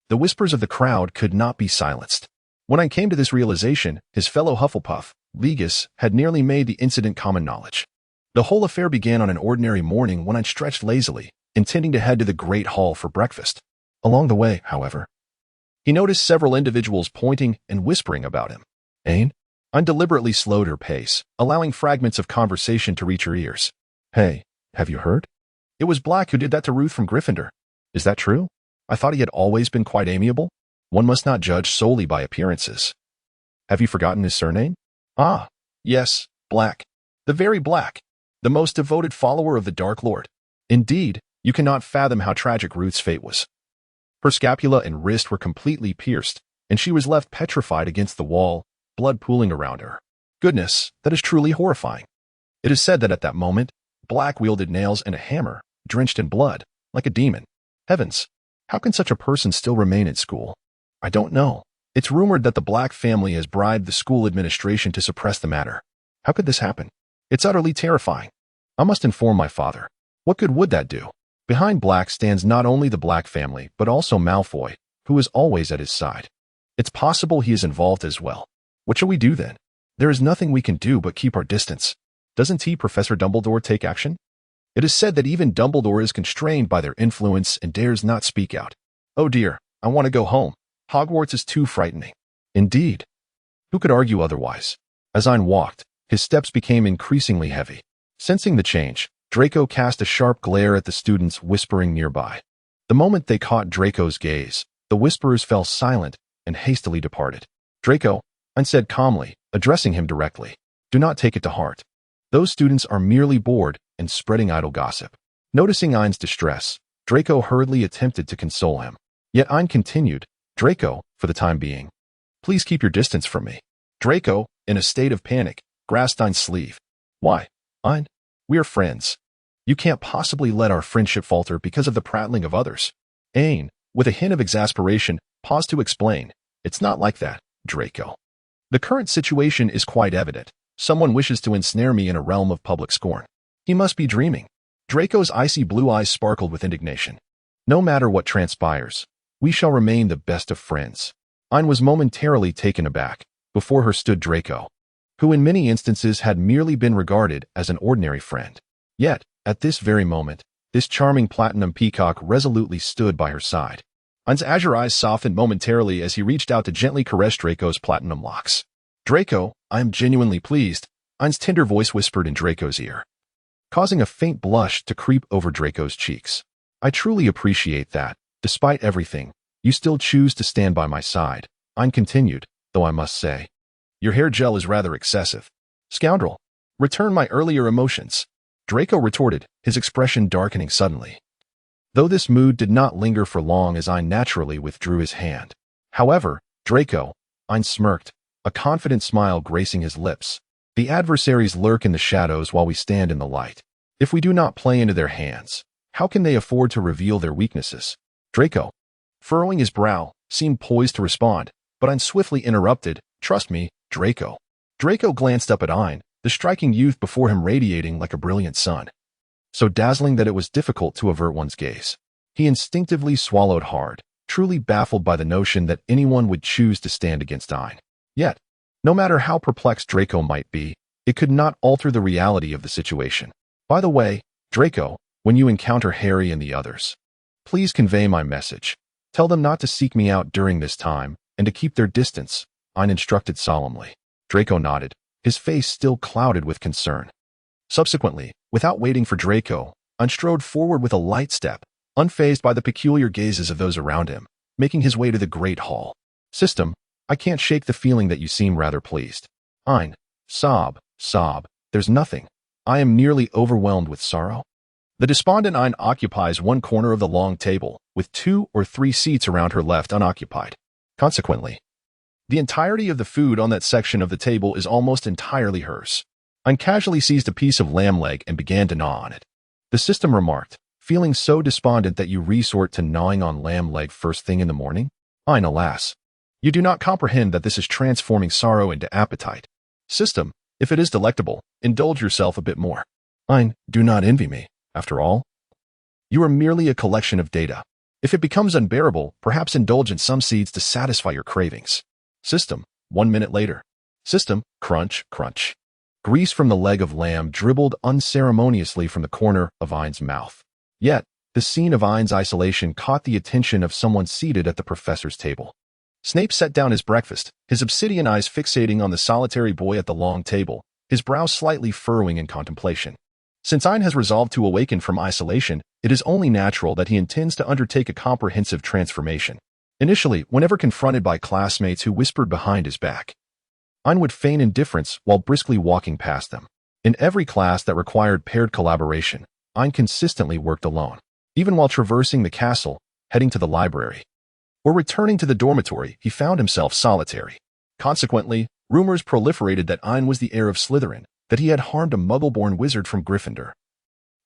the whispers of the crowd could not be silenced. When I came to this realization, his fellow Hufflepuff, Legis, had nearly made the incident common knowledge. The whole affair began on an ordinary morning when I stretched lazily, intending to head to the Great Hall for breakfast. Along the way, however, he noticed several individuals pointing and whispering about him. Ain? Ain deliberately slowed her pace, allowing fragments of conversation to reach her ears. Hey, have you heard? It was Black who did that to Ruth from Gryffindor. Is that true? I thought he had always been quite amiable. One must not judge solely by appearances. Have you forgotten his surname? Ah, yes, Black. The very Black. The most devoted follower of the Dark Lord. Indeed, you cannot fathom how tragic Ruth's fate was. Her scapula and wrist were completely pierced, and she was left petrified against the wall, blood pooling around her. Goodness, that is truly horrifying. It is said that at that moment, Black wielded nails and a hammer, drenched in blood, like a demon. Heavens, how can such a person still remain at school? I don't know. It's rumored that the Black family has bribed the school administration to suppress the matter. How could this happen? It's utterly terrifying. I must inform my father. What good would that do? Behind Black stands not only the Black family, but also Malfoy, who is always at his side. It's possible he is involved as well. What shall we do then? There is nothing we can do but keep our distance. Doesn't Professor Dumbledore take action? It is said that even Dumbledore is constrained by their influence and dares not speak out. Oh dear, I want to go home. Hogwarts is too frightening. Indeed. Who could argue otherwise? As Ain walked, his steps became increasingly heavy. Sensing the change, Draco cast a sharp glare at the students whispering nearby. The moment they caught Draco's gaze, the whisperers fell silent and hastily departed. Draco, Ain said calmly, addressing him directly. Do not take it to heart. Those students are merely bored and spreading idle gossip. Noticing Ain's distress, Draco hurriedly attempted to console him. Yet Ain continued, Draco, for the time being, please keep your distance from me. Draco, in a state of panic, grasped Ain's sleeve. Why, Ain? We are friends. You can't possibly let our friendship falter because of the prattling of others. Ain, with a hint of exasperation, paused to explain. It's not like that, Draco. The current situation is quite evident. Someone wishes to ensnare me in a realm of public scorn. He must be dreaming. Draco's icy blue eyes sparkled with indignation. No matter what transpires, we shall remain the best of friends. Ain was momentarily taken aback. Before her stood Draco, who in many instances had merely been regarded as an ordinary friend. Yet, at this very moment, this charming platinum peacock resolutely stood by her side. Ain's azure eyes softened momentarily as he reached out to gently caress Draco's platinum locks. Draco, I am genuinely pleased, Ain's tender voice whispered in Draco's ear, causing a faint blush to creep over Draco's cheeks. I truly appreciate that, despite everything, you still choose to stand by my side, Ain continued, though I must say, your hair gel is rather excessive. Scoundrel, return my earlier emotions. Draco retorted, his expression darkening suddenly. Though this mood did not linger for long as Ain naturally withdrew his hand. However, Draco, Ain smirked, a confident smile gracing his lips. The adversaries lurk in the shadows while we stand in the light. If we do not play into their hands, how can they afford to reveal their weaknesses? Draco, furrowing his brow, seemed poised to respond, but Ain swiftly interrupted, trust me, Draco. Draco glanced up at Ain, the striking youth before him radiating like a brilliant sun, so dazzling that it was difficult to avert one's gaze. He instinctively swallowed hard, truly baffled by the notion that anyone would choose to stand against Ain. Yet, no matter how perplexed Draco might be, it could not alter the reality of the situation. By the way, Draco, when you encounter Harry and the others, please convey my message. Tell them not to seek me out during this time, and to keep their distance, Ain instructed solemnly. Draco nodded, his face still clouded with concern. Subsequently, without waiting for Draco, Ain strode forward with a light step, unfazed by the peculiar gazes of those around him, making his way to the Great Hall. System, I can't shake the feeling that you seem rather pleased. Ain, sob, there's nothing. I am nearly overwhelmed with sorrow. The despondent Ain occupies one corner of the long table, with 2 or 3 seats around her left unoccupied. Consequently, the entirety of the food on that section of the table is almost entirely hers. Ein casually seized a piece of lamb leg and began to gnaw on it. The system remarked, "Feeling so despondent that you resort to gnawing on lamb leg first thing in the morning? Ein, alas. You do not comprehend that this is transforming sorrow into appetite. System, if it is delectable, indulge yourself a bit more. Ein, do not envy me. After all, you are merely a collection of data. If it becomes unbearable, perhaps indulge in some seeds to satisfy your cravings." System, 1 minute later. System, crunch, crunch. Grease from the leg of lamb dribbled unceremoniously from the corner of Ein's mouth. Yet, the scene of Ein's isolation caught the attention of someone seated at the professor's table. Snape set down his breakfast, his obsidian eyes fixating on the solitary boy at the long table, his brows slightly furrowing in contemplation. Since Ein has resolved to awaken from isolation, it is only natural that he intends to undertake a comprehensive transformation. Initially, whenever confronted by classmates who whispered behind his back, Ein would feign indifference while briskly walking past them. In every class that required paired collaboration, Ein consistently worked alone. Even while traversing the castle, heading to the library, or returning to the dormitory, he found himself solitary. Consequently, rumors proliferated that Ein was the heir of Slytherin, that he had harmed a muggle-born wizard from Gryffindor,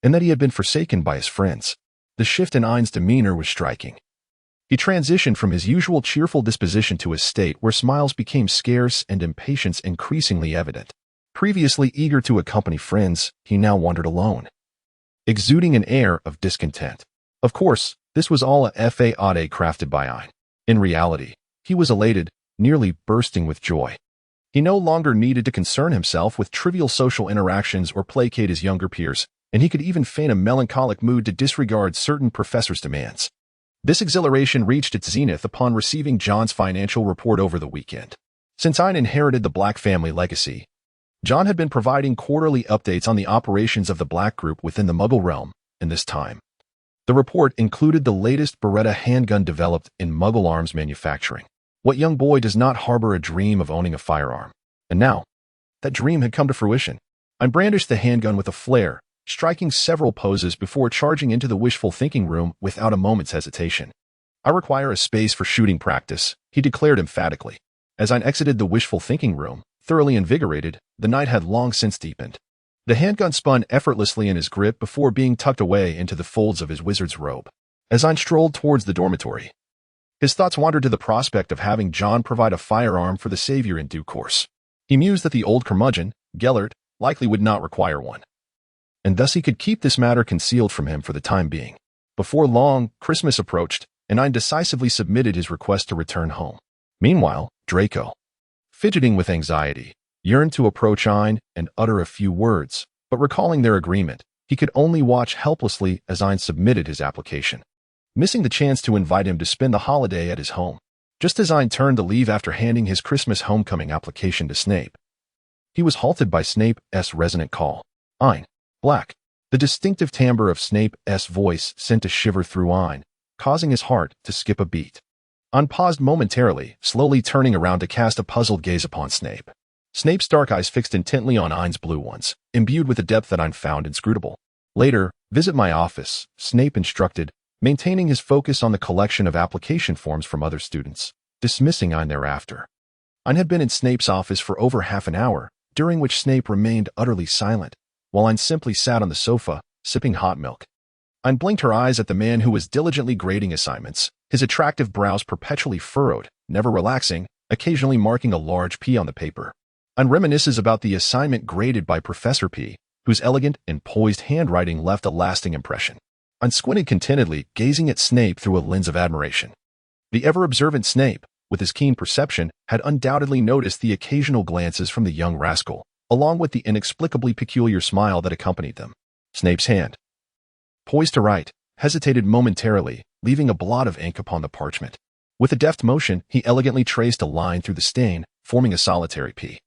and that he had been forsaken by his friends. The shift in Ein's demeanor was striking. He transitioned from his usual cheerful disposition to a state where smiles became scarce and impatience increasingly evident. Previously eager to accompany friends, he now wandered alone, exuding an air of discontent. Of course, this was all a fade crafted by Ein. In reality, he was elated, nearly bursting with joy. He no longer needed to concern himself with trivial social interactions or placate his younger peers, and he could even feign a melancholic mood to disregard certain professors' demands. This exhilaration reached its zenith upon receiving John's financial report over the weekend. Since Ein inherited the Black family legacy, John had been providing quarterly updates on the operations of the Black group within the Muggle realm, and this time, the report included the latest Beretta handgun developed in Muggle arms manufacturing. What young boy does not harbor a dream of owning a firearm? And now, that dream had come to fruition. Ein brandished the handgun with a flair, striking several poses before charging into the wishful thinking room without a moment's hesitation. "I require a space for shooting practice," he declared emphatically. As Ein exited the wishful thinking room, thoroughly invigorated, the night had long since deepened. The handgun spun effortlessly in his grip before being tucked away into the folds of his wizard's robe. As Ein strolled towards the dormitory, his thoughts wandered to the prospect of having John provide a firearm for the savior in due course. He mused that the old curmudgeon, Gellert, likely would not require one, and thus he could keep this matter concealed from him for the time being. Before long, Christmas approached, and Ein decisively submitted his request to return home. Meanwhile, Draco, fidgeting with anxiety, yearned to approach Ein and utter a few words, but recalling their agreement, he could only watch helplessly as Ein submitted his application, missing the chance to invite him to spend the holiday at his home. Just as Ein turned to leave after handing his Christmas homecoming application to Snape, he was halted by Snape's resonant call. "Ein, Black." The distinctive timbre of Snape's voice sent a shiver through Ein, causing his heart to skip a beat. Ein paused momentarily, slowly turning around to cast a puzzled gaze upon Snape. Snape's dark eyes fixed intently on Ein's blue ones, imbued with a depth that Ein found inscrutable. "Later, visit my office," Snape instructed, maintaining his focus on the collection of application forms from other students, dismissing Ein thereafter. Ein had been in Snape's office for over half an hour, during which Snape remained utterly silent, while Ein simply sat on the sofa, sipping hot milk. Ein blinked her eyes at the man who was diligently grading assignments, his attractive brows perpetually furrowed, never relaxing, occasionally marking a large P on the paper. Ein reminisces about the assignment graded by Professor P, whose elegant and poised handwriting left a lasting impression. Ein squinted contentedly, gazing at Snape through a lens of admiration. The ever-observant Snape, with his keen perception, had undoubtedly noticed the occasional glances from the young rascal, along with the inexplicably peculiar smile that accompanied them. Snape's hand, poised to write, hesitated momentarily, leaving a blot of ink upon the parchment. With a deft motion, he elegantly traced a line through the stain, forming a solitary P.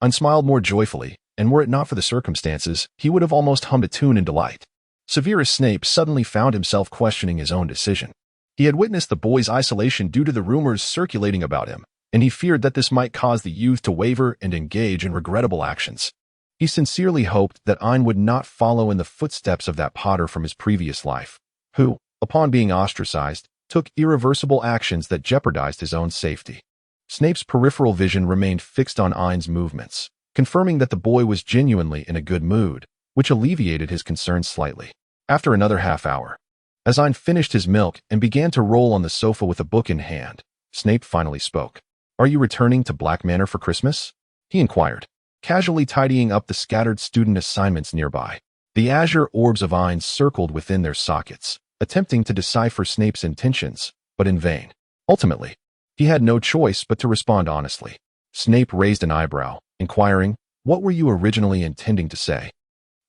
Ein smiled more joyfully, and were it not for the circumstances, he would have almost hummed a tune in delight. Severus Snape suddenly found himself questioning his own decision. He had witnessed the boy's isolation due to the rumors circulating about him, and he feared that this might cause the youth to waver and engage in regrettable actions. He sincerely hoped that Ein would not follow in the footsteps of that Potter from his previous life, who, upon being ostracized, took irreversible actions that jeopardized his own safety. Snape's peripheral vision remained fixed on Ein's movements, confirming that the boy was genuinely in a good mood, which alleviated his concerns slightly. After another half hour, as Ain finished his milk and began to roll on the sofa with a book in hand, Snape finally spoke. "Are you returning to Black Manor for Christmas?" he inquired, casually tidying up the scattered student assignments nearby. The azure orbs of Ain circled within their sockets, attempting to decipher Snape's intentions, but in vain. Ultimately, he had no choice but to respond honestly. Snape raised an eyebrow, inquiring, "What were you originally intending to say?"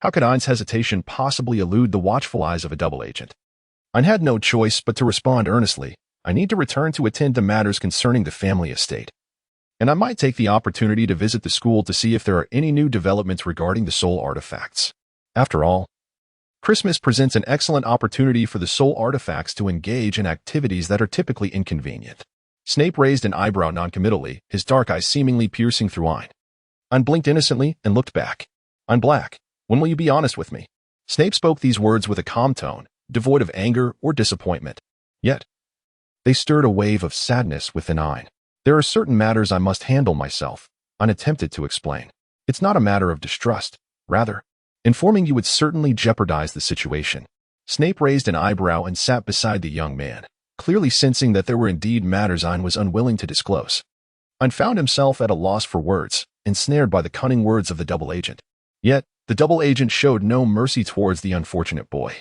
How could Ain's hesitation possibly elude the watchful eyes of a double agent? Ain had no choice but to respond earnestly. "I need to return to attend to matters concerning the family estate, and I might take the opportunity to visit the school to see if there are any new developments regarding the soul artifacts. After all, Christmas presents an excellent opportunity for the soul artifacts to engage in activities that are typically inconvenient." Snape raised an eyebrow noncommittally, his dark eyes seemingly piercing through Ain. Ain blinked innocently and looked back. "I'm Black. When will you be honest with me?" Snape spoke these words with a calm tone, devoid of anger or disappointment. Yet, they stirred a wave of sadness within Ain. "There are certain matters I must handle myself," Ain attempted to explain. "It's not a matter of distrust. Rather, informing you would certainly jeopardize the situation." Snape raised an eyebrow and sat beside the young man, clearly sensing that there were indeed matters Ain was unwilling to disclose. Ain found himself at a loss for words, ensnared by the cunning words of the double agent. Yet, the double agent showed no mercy towards the unfortunate boy,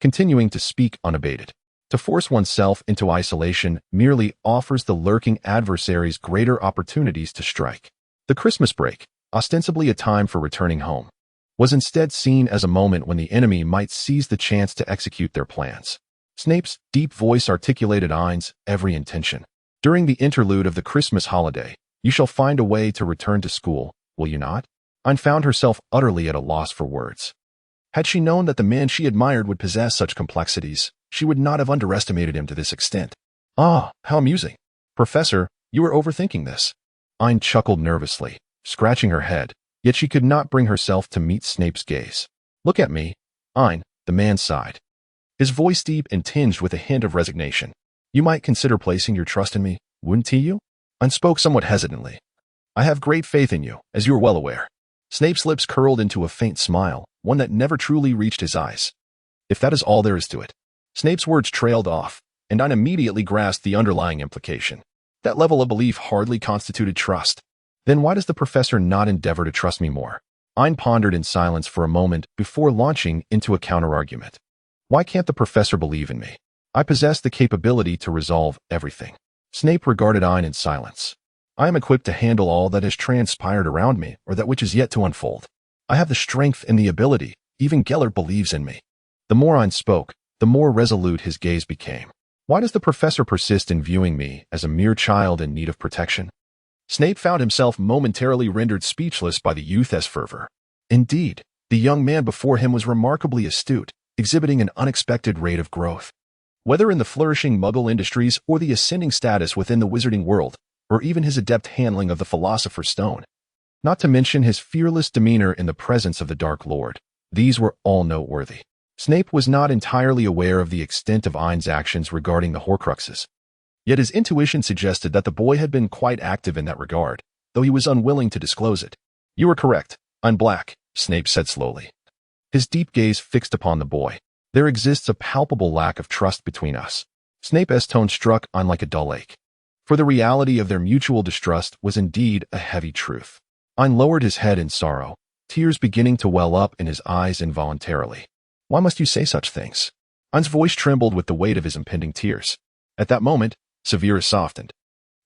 continuing to speak unabated. To force oneself into isolation merely offers the lurking adversaries greater opportunities to strike. The Christmas break, ostensibly a time for returning home, was instead seen as a moment when the enemy might seize the chance to execute their plans. Snape's deep voice articulated Ain's every intention. "During the interlude of the Christmas holiday, you shall find a way to return to school, will you not?" Ain found herself utterly at a loss for words. Had she known that the man she admired would possess such complexities, she would not have underestimated him to this extent. "Ah, how amusing. Professor, you are overthinking this." Ain chuckled nervously, scratching her head, yet she could not bring herself to meet Snape's gaze. "Look at me." Ain, the man sighed, his voice deep and tinged with a hint of resignation. "You might consider placing your trust in me, wouldn't you?" Ain spoke somewhat hesitantly. "I have great faith in you, as you are well aware." Snape's lips curled into a faint smile, one that never truly reached his eyes. "If that is all there is to it." Snape's words trailed off, and Ain immediately grasped the underlying implication. That level of belief hardly constituted trust. Then why does the professor not endeavor to trust me more? Ain pondered in silence for a moment before launching into a counterargument. "Why can't the professor believe in me? I possess the capability to resolve everything." Snape regarded Ain in silence. "I am equipped to handle all that has transpired around me, or that which is yet to unfold. I have the strength and the ability. Even Gellert believes in me." The more Ain spoke, the more resolute his gaze became. "Why does the professor persist in viewing me as a mere child in need of protection?" Snape found himself momentarily rendered speechless by the youth's fervor. Indeed, the young man before him was remarkably astute, exhibiting an unexpected rate of growth. Whether in the flourishing Muggle industries or the ascending status within the wizarding world, or even his adept handling of the Philosopher's Stone, not to mention his fearless demeanor in the presence of the Dark Lord, these were all noteworthy. Snape was not entirely aware of the extent of Ain's actions regarding the Horcruxes. Yet his intuition suggested that the boy had been quite active in that regard, though he was unwilling to disclose it. "You are correct. I'm Black," Snape said slowly, his deep gaze fixed upon the boy. "There exists a palpable lack of trust between us." Snape's tone struck Ain like a dull ache, for the reality of their mutual distrust was indeed a heavy truth. Ain lowered his head in sorrow, tears beginning to well up in his eyes involuntarily. "Why must you say such things?" Ain's voice trembled with the weight of his impending tears. At that moment, Severus softened.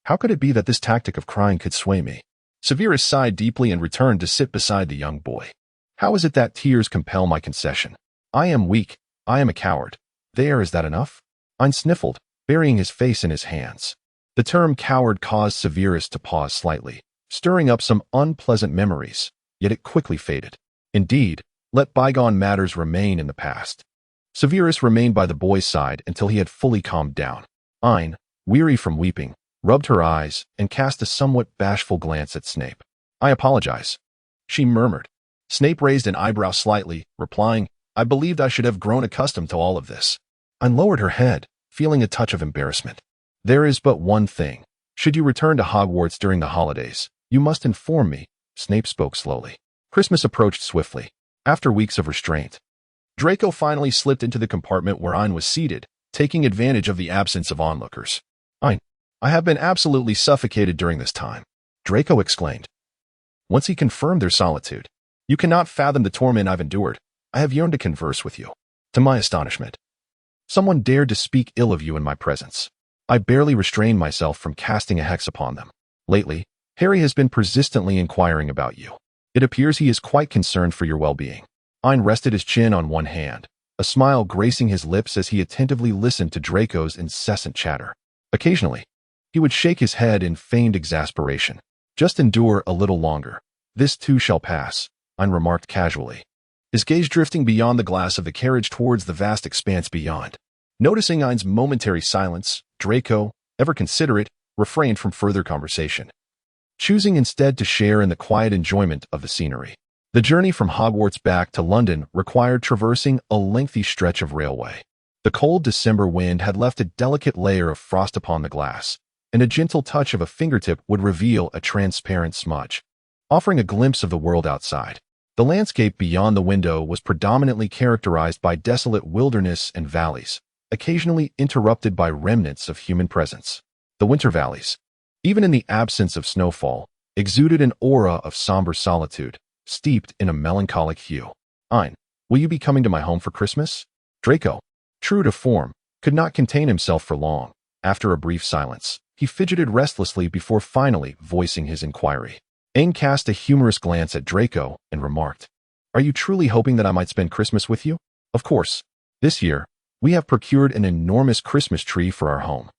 "How could it be that this tactic of crying could sway me?" Severus sighed deeply and returned to sit beside the young boy. "How is it that tears compel my concession? I am weak. I am a coward. There, is that enough?" Ain sniffled, burying his face in his hands. The term coward caused Severus to pause slightly, stirring up some unpleasant memories, yet it quickly faded. Indeed, let bygone matters remain in the past. Severus remained by the boy's side until he had fully calmed down. Ain, weary from weeping, rubbed her eyes and cast a somewhat bashful glance at Snape. "I apologize," she murmured. Snape raised an eyebrow slightly, replying, "I believed I should have grown accustomed to all of this." Ain lowered her head, feeling a touch of embarrassment. "There is but one thing. Should you return to Hogwarts during the holidays, you must inform me, Snape spoke slowly. Christmas approached swiftly. After weeks of restraint, Draco finally slipped into the compartment where Ain was seated, taking advantage of the absence of onlookers. Ain, I have been absolutely suffocated during this time, Draco exclaimed. Once he confirmed their solitude, you cannot fathom the torment I've endured. I have yearned to converse with you. To my astonishment, someone dared to speak ill of you in my presence. I barely restrained myself from casting a hex upon them. Lately, Harry has been persistently inquiring about you. It appears he is quite concerned for your well-being. Ain rested his chin on one hand, a smile gracing his lips as he attentively listened to Draco's incessant chatter. Occasionally, he would shake his head in feigned exasperation. Just endure a little longer. This too shall pass, Ain remarked casually, his gaze drifting beyond the glass of the carriage towards the vast expanse beyond. Noticing Ain's momentary silence, Draco, ever considerate, refrained from further conversation, choosing instead to share in the quiet enjoyment of the scenery. The journey from Hogwarts back to London required traversing a lengthy stretch of railway. The cold December wind had left a delicate layer of frost upon the glass, and a gentle touch of a fingertip would reveal a transparent smudge, offering a glimpse of the world outside. The landscape beyond the window was predominantly characterized by desolate wilderness and valleys, occasionally interrupted by remnants of human presence. The winter valleys, even in the absence of snowfall, exuded an aura of somber solitude, steeped in a melancholic hue. Ain, will you be coming to my home for Christmas? Draco, true to form, could not contain himself for long. After a brief silence, he fidgeted restlessly before finally voicing his inquiry. Ain cast a humorous glance at Draco and remarked, Are you truly hoping that I might spend Christmas with you? Of course. This year, we have procured an enormous Christmas tree for our home.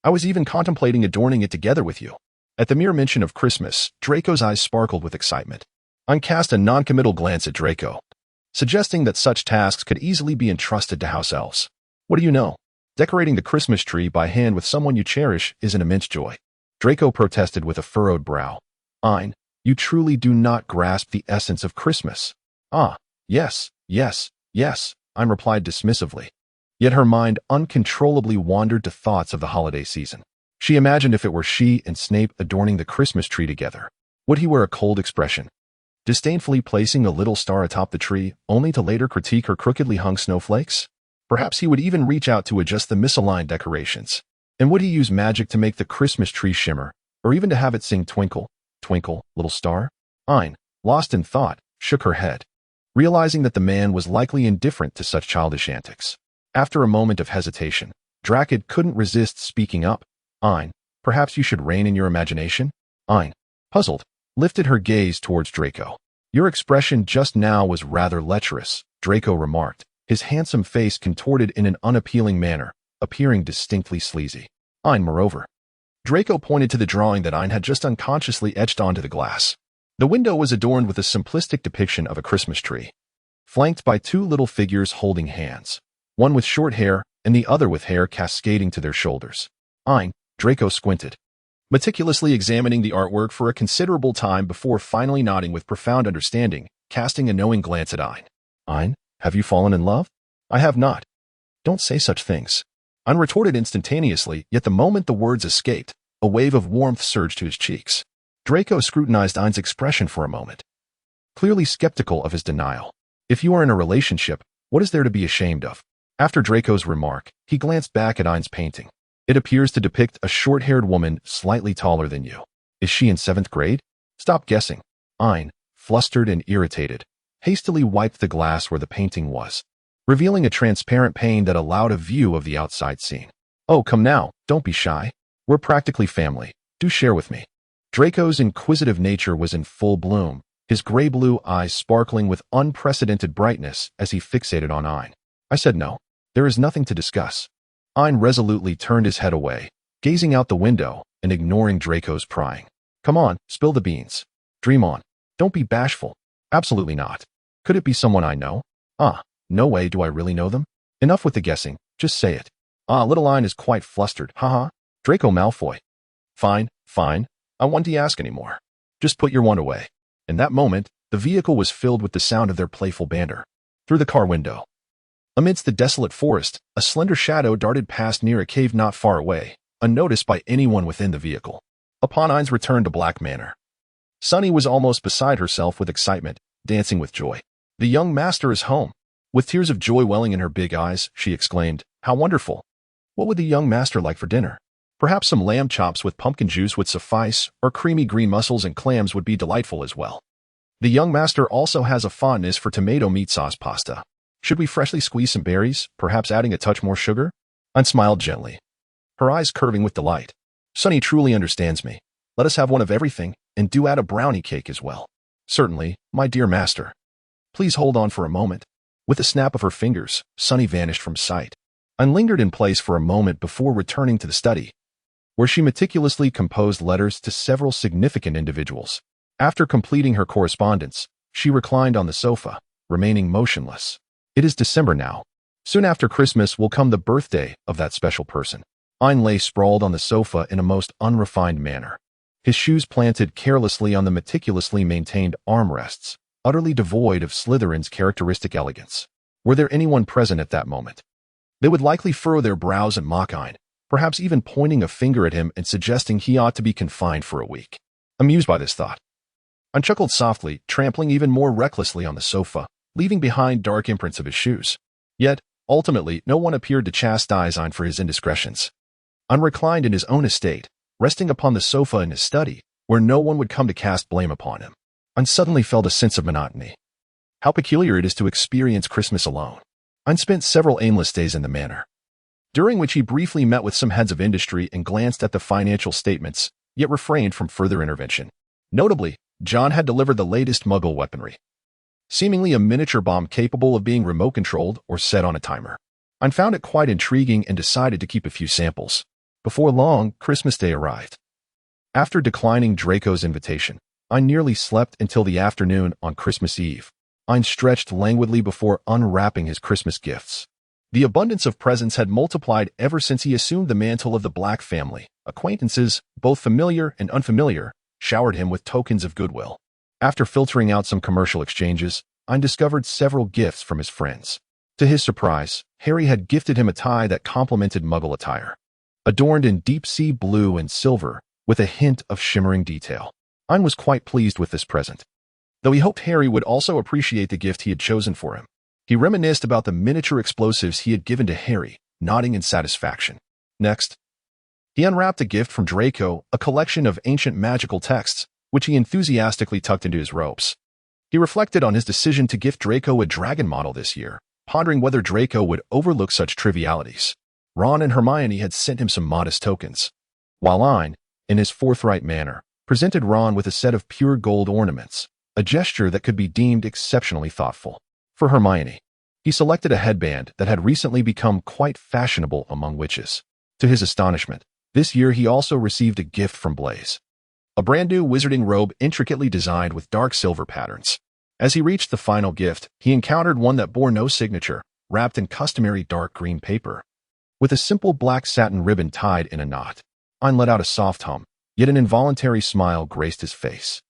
I was even contemplating adorning it together with you. At the mere mention of Christmas, Draco's eyes sparkled with excitement. Ain cast a non-committal glance at Draco, suggesting that such tasks could easily be entrusted to house elves. What do you know? Decorating the Christmas tree by hand with someone you cherish is an immense joy. Draco protested with a furrowed brow. Ain, you truly do not grasp the essence of Christmas. Ah, yes, Ain replied dismissively. Yet her mind uncontrollably wandered to thoughts of the holiday season. She imagined if it were she and Snape adorning the Christmas tree together. Would he wear a cold expression, disdainfully placing a little star atop the tree, only to later critique her crookedly hung snowflakes? Perhaps he would even reach out to adjust the misaligned decorations. And would he use magic to make the Christmas tree shimmer, or even to have it sing Twinkle, Twinkle, Little Star? Ain, lost in thought, shook her head, realizing that the man was likely indifferent to such childish antics. After a moment of hesitation, Draco couldn't resist speaking up. Ain, perhaps you should rein in your imagination? Ain, puzzled, lifted her gaze towards Draco. Your expression just now was rather lecherous, Draco remarked, his handsome face contorted in an unappealing manner, appearing distinctly sleazy. Ain, moreover. Draco pointed to the drawing that Ain had just unconsciously etched onto the glass. The window was adorned with a simplistic depiction of a Christmas tree, flanked by two little figures holding hands, one with short hair and the other with hair cascading to their shoulders. Ain, Draco squinted, meticulously examining the artwork for a considerable time before finally nodding with profound understanding, casting a knowing glance at Ain. Ain, have you fallen in love? I have not. Don't say such things. Ain retorted instantaneously, yet the moment the words escaped, a wave of warmth surged to his cheeks. Draco scrutinized Ain's expression for a moment, clearly skeptical of his denial. If you are in a relationship, what is there to be ashamed of? After Draco's remark, he glanced back at Ain's painting. It appears to depict a short-haired woman slightly taller than you. Is she in 7th grade? Stop guessing. Ain, flustered and irritated, hastily wiped the glass where the painting was, revealing a transparent pane that allowed a view of the outside scene. Oh, come now, don't be shy. We're practically family. Do share with me. Draco's inquisitive nature was in full bloom, his gray-blue eyes sparkling with unprecedented brightness as he fixated on Ain. I said no. There is nothing to discuss. Ain resolutely turned his head away, gazing out the window and ignoring Draco's prying. Come on, spill the beans. Dream on. Don't be bashful. Absolutely not. Could it be someone I know? Ah, no way do I really know them. Enough with the guessing, just say it. Ah, little Ain is quite flustered, haha. Draco Malfoy. Fine. I won't ask any more. Just put your wand away. In that moment, the vehicle was filled with the sound of their playful banter. Through the car window, amidst the desolate forest, a slender shadow darted past near a cave not far away, unnoticed by anyone within the vehicle. Upon Ain's return to Black Manor, Sunny was almost beside herself with excitement, dancing with joy. The young master is home. With tears of joy welling in her big eyes, she exclaimed, "How wonderful! What would the young master like for dinner? Perhaps some lamb chops with pumpkin juice would suffice, or creamy green mussels and clams would be delightful as well. The young master also has a fondness for tomato meat sauce pasta. Should we freshly squeeze some berries, perhaps adding a touch more sugar?" Anne smiled gently, her eyes curving with delight. "Sunny truly understands me. Let us have one of everything, and do add a brownie cake as well." "Certainly, my dear master. Please hold on for a moment." With a snap of her fingers, Sunny vanished from sight. Anne lingered in place for a moment before returning to the study, where she meticulously composed letters to several significant individuals. After completing her correspondence, she reclined on the sofa, remaining motionless. It is December now. Soon after Christmas will come the birthday of that special person. Ain lay sprawled on the sofa in a most unrefined manner, his shoes planted carelessly on the meticulously maintained armrests, utterly devoid of Slytherin's characteristic elegance. Were there anyone present at that moment, they would likely furrow their brows and mock Ain, perhaps even pointing a finger at him and suggesting he ought to be confined for a week. Amused by this thought, Ain chuckled softly, trampling even more recklessly on the sofa, leaving behind dark imprints of his shoes. Yet, ultimately, no one appeared to chastise Ain for his indiscretions. Ain reclined in his own estate, resting upon the sofa in his study, where no one would come to cast blame upon him. Ain suddenly felt a sense of monotony. How peculiar it is to experience Christmas alone. Ain spent several aimless days in the Manor, during which he briefly met with some heads of industry and glanced at the financial statements, yet refrained from further intervention. Notably, John had delivered the latest Muggle weaponry, seemingly a miniature bomb capable of being remote-controlled or set on a timer. Ain found it quite intriguing and decided to keep a few samples. Before long, Christmas Day arrived. After declining Draco's invitation, Ain nearly slept until the afternoon on Christmas Eve. Ain stretched languidly before unwrapping his Christmas gifts. The abundance of presents had multiplied ever since he assumed the mantle of the Black family. Acquaintances, both familiar and unfamiliar, showered him with tokens of goodwill. After filtering out some commercial exchanges, Ain discovered several gifts from his friends. To his surprise, Harry had gifted him a tie that complemented Muggle attire, adorned in deep-sea blue and silver, with a hint of shimmering detail. Ain was quite pleased with this present, though he hoped Harry would also appreciate the gift he had chosen for him. He reminisced about the miniature explosives he had given to Harry, nodding in satisfaction. Next, he unwrapped a gift from Draco, a collection of ancient magical texts, which he enthusiastically tucked into his robes. He reflected on his decision to gift Draco a dragon model this year, pondering whether Draco would overlook such trivialities. Ron and Hermione had sent him some modest tokens, while Ain, in his forthright manner, presented Ron with a set of pure gold ornaments, a gesture that could be deemed exceptionally thoughtful. For Hermione, he selected a headband that had recently become quite fashionable among witches. To his astonishment, this year he also received a gift from Blaise, a brand new wizarding robe intricately designed with dark silver patterns. As he reached the final gift, he encountered one that bore no signature, wrapped in customary dark green paper, with a simple black satin ribbon tied in a knot. Ain let out a soft hum, yet an involuntary smile graced his face.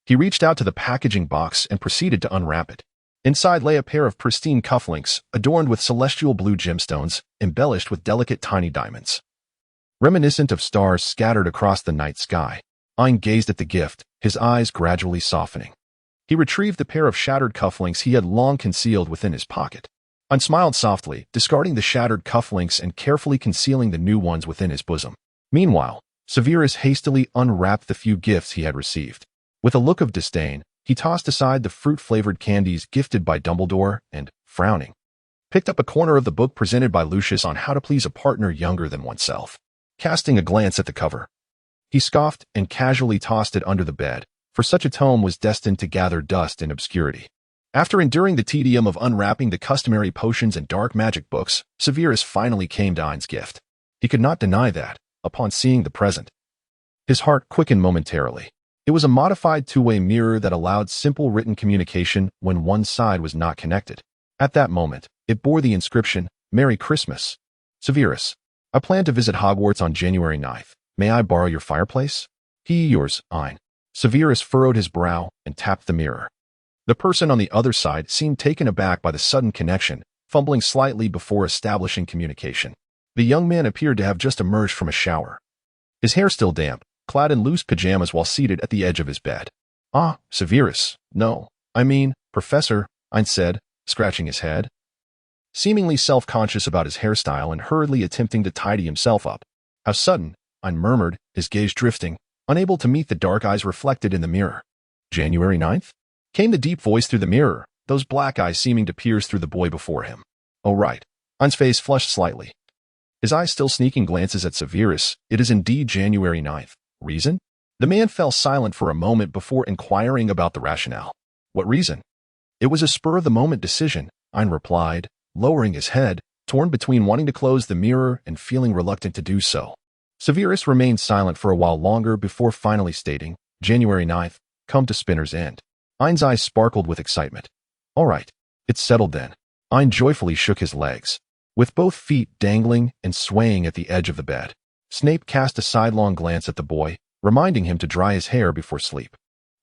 He reached out to the packaging box and proceeded to unwrap it. Inside lay a pair of pristine cufflinks, adorned with celestial blue gemstones, embellished with delicate tiny diamonds, reminiscent of stars scattered across the night sky. Ain gazed at the gift, his eyes gradually softening. He retrieved the pair of shattered cufflinks he had long concealed within his pocket. Ain smiled softly, discarding the shattered cufflinks and carefully concealing the new ones within his bosom. Meanwhile, Severus hastily unwrapped the few gifts he had received. With a look of disdain, he tossed aside the fruit-flavored candies gifted by Dumbledore and, frowning, picked up a corner of the book presented by Lucius on how to please a partner younger than oneself. Casting a glance at the cover, he scoffed and casually tossed it under the bed, for such a tome was destined to gather dust in obscurity. After enduring the tedium of unwrapping the customary potions and dark magic books, Severus finally came to Ain's gift. He could not deny that, upon seeing the present, his heart quickened momentarily. It was a modified two-way mirror that allowed simple written communication when one side was not connected. At that moment, it bore the inscription, "Merry Christmas, Severus. I plan to visit Hogwarts on January 9th. May I borrow your fireplace? Yours, Ain." Severus furrowed his brow and tapped the mirror. The person on the other side seemed taken aback by the sudden connection, fumbling slightly before establishing communication. The young man appeared to have just emerged from a shower, his hair still damp, clad in loose pajamas while seated at the edge of his bed. Ah, Severus. No, I mean, Professor, Ein said, scratching his head. Seemingly self-conscious about his hairstyle and hurriedly attempting to tidy himself up. How sudden, Ein murmured, his gaze drifting, unable to meet the dark eyes reflected in the mirror. January 9th? Came the deep voice through the mirror, those black eyes seeming to pierce through the boy before him. Oh right. Ein's face flushed slightly. His eyes still sneaking glances at Severus. It is indeed January 9th. Reason? The man fell silent for a moment before inquiring about the rationale. What reason? It was a spur-of-the-moment decision, Ein replied, lowering his head, torn between wanting to close the mirror and feeling reluctant to do so. Severus remained silent for a while longer before finally stating, January 9th, come to Spinner's End. Ein's eyes sparkled with excitement. All right, it's settled then. Ein joyfully shook his legs. With both feet dangling and swaying at the edge of the bed, Snape cast a sidelong glance at the boy, reminding him to dry his hair before sleep.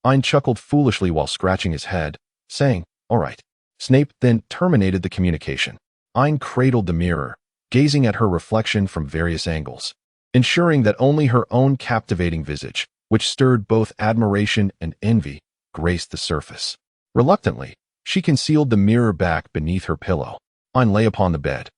Ein chuckled foolishly while scratching his head, saying, all right. Snape then terminated the communication. Ein cradled the mirror, gazing at her reflection from various angles, ensuring that only her own captivating visage, which stirred both admiration and envy, graced the surface. Reluctantly, she concealed the mirror back beneath her pillow. Ein lay upon the bed,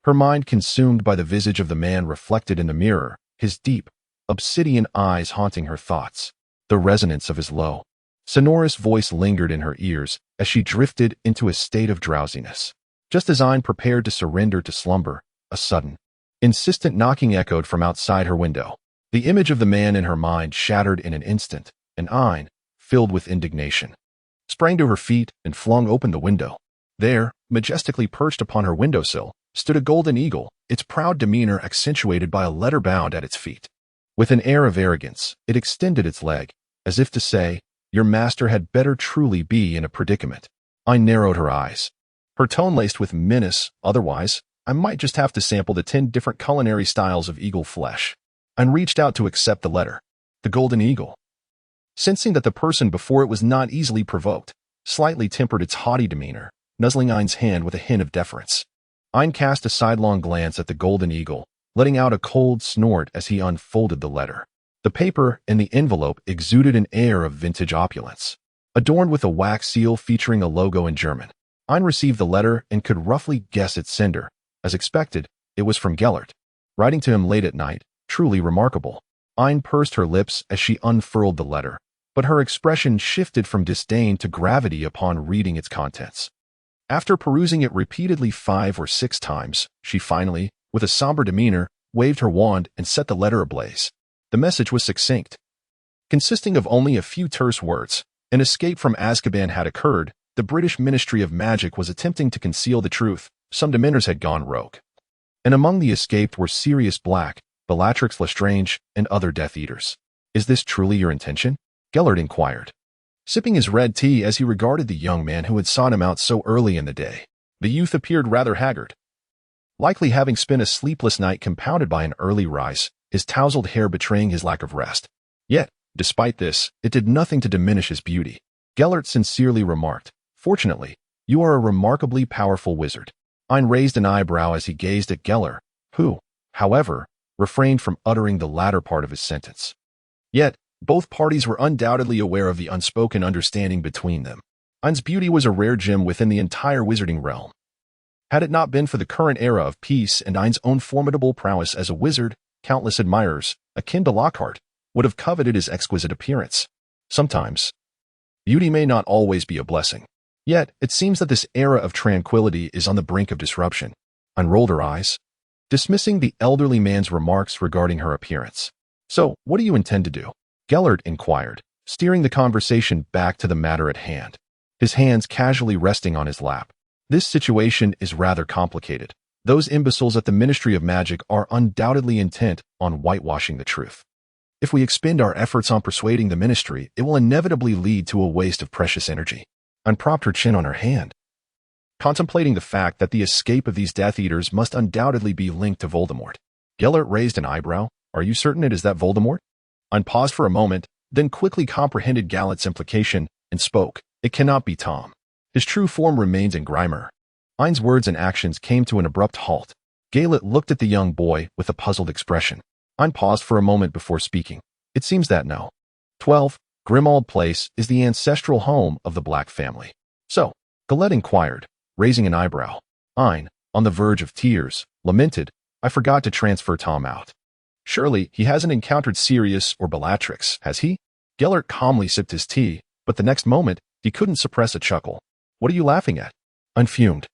her mind consumed by the visage of the man reflected in the mirror, his deep, obsidian eyes haunting her thoughts. The resonance of his low, sonorous voice lingered in her ears as she drifted into a state of drowsiness. Just as Ein prepared to surrender to slumber, a sudden, insistent knocking echoed from outside her window. The image of the man in her mind shattered in an instant, and Ein, filled with indignation, sprang to her feet and flung open the window. There, majestically perched upon her windowsill, stood a golden eagle, its proud demeanor accentuated by a letter bound at its feet. With an air of arrogance, it extended its leg, as if to say, your master had better truly be in a predicament. Ein narrowed her eyes, her tone laced with menace. Otherwise, I might just have to sample the 10 different culinary styles of eagle flesh. Ein reached out to accept the letter. The golden eagle, sensing that the person before it was not easily provoked, slightly tempered its haughty demeanor, nuzzling Ein's hand with a hint of deference. Ein cast a sidelong glance at the golden eagle, letting out a cold snort as he unfolded the letter. The paper and the envelope exuded an air of vintage opulence, adorned with a wax seal featuring a logo in German. Ein received the letter and could roughly guess its sender. As expected, it was from Gellert, writing to him late at night, truly remarkable. Ein pursed her lips as she unfurled the letter, but her expression shifted from disdain to gravity upon reading its contents. After perusing it repeatedly 5 or 6 times, she finally, with a somber demeanor, waved her wand and set the letter ablaze. The message was succinct, consisting of only a few terse words. An escape from Azkaban had occurred. The British Ministry of Magic was attempting to conceal the truth. Some Dementors had gone rogue. And among the escaped were Sirius Black, Bellatrix Lestrange, and other Death Eaters. Is this truly your intention? Gellert inquired, sipping his red tea as he regarded the young man who had sought him out so early in the day. The youth appeared rather haggard, likely having spent a sleepless night compounded by an early rise, his tousled hair betraying his lack of rest. Yet, despite this, it did nothing to diminish his beauty. Gellert sincerely remarked, fortunately, you are a remarkably powerful wizard. Ein raised an eyebrow as he gazed at Gellert, who, however, refrained from uttering the latter part of his sentence. Yet, both parties were undoubtedly aware of the unspoken understanding between them. Ein's beauty was a rare gem within the entire wizarding realm. Had it not been for the current era of peace and Ein's own formidable prowess as a wizard, countless admirers, akin to Lockhart, would have coveted his exquisite appearance. Sometimes, beauty may not always be a blessing. Yet, it seems that this era of tranquility is on the brink of disruption. Ein rolled her eyes, dismissing the elderly man's remarks regarding her appearance. So, what do you intend to do? Gellert inquired, steering the conversation back to the matter at hand, his hands casually resting on his lap. This situation is rather complicated. Those imbeciles at the Ministry of Magic are undoubtedly intent on whitewashing the truth. If we expend our efforts on persuading the Ministry, it will inevitably lead to a waste of precious energy. Ein propped her chin on her hand, contemplating the fact that the escape of these Death Eaters must undoubtedly be linked to Voldemort. Gellert raised an eyebrow. Are you certain it is that Voldemort? Ein paused for a moment, then quickly comprehended Gellert's implication and spoke. It cannot be Tom. His true form remains in Grimer. Ein's words and actions came to an abrupt halt. Gellert looked at the young boy with a puzzled expression. Ein paused for a moment before speaking. It seems that no. 12. Grimmauld Place is the ancestral home of the Black family. So, Galette inquired, raising an eyebrow. Ain, on the verge of tears, lamented, I forgot to transfer Tom out. Surely he hasn't encountered Sirius or Bellatrix, has he? Gellert calmly sipped his tea, but the next moment, he couldn't suppress a chuckle. What are you laughing at? Ain fumed,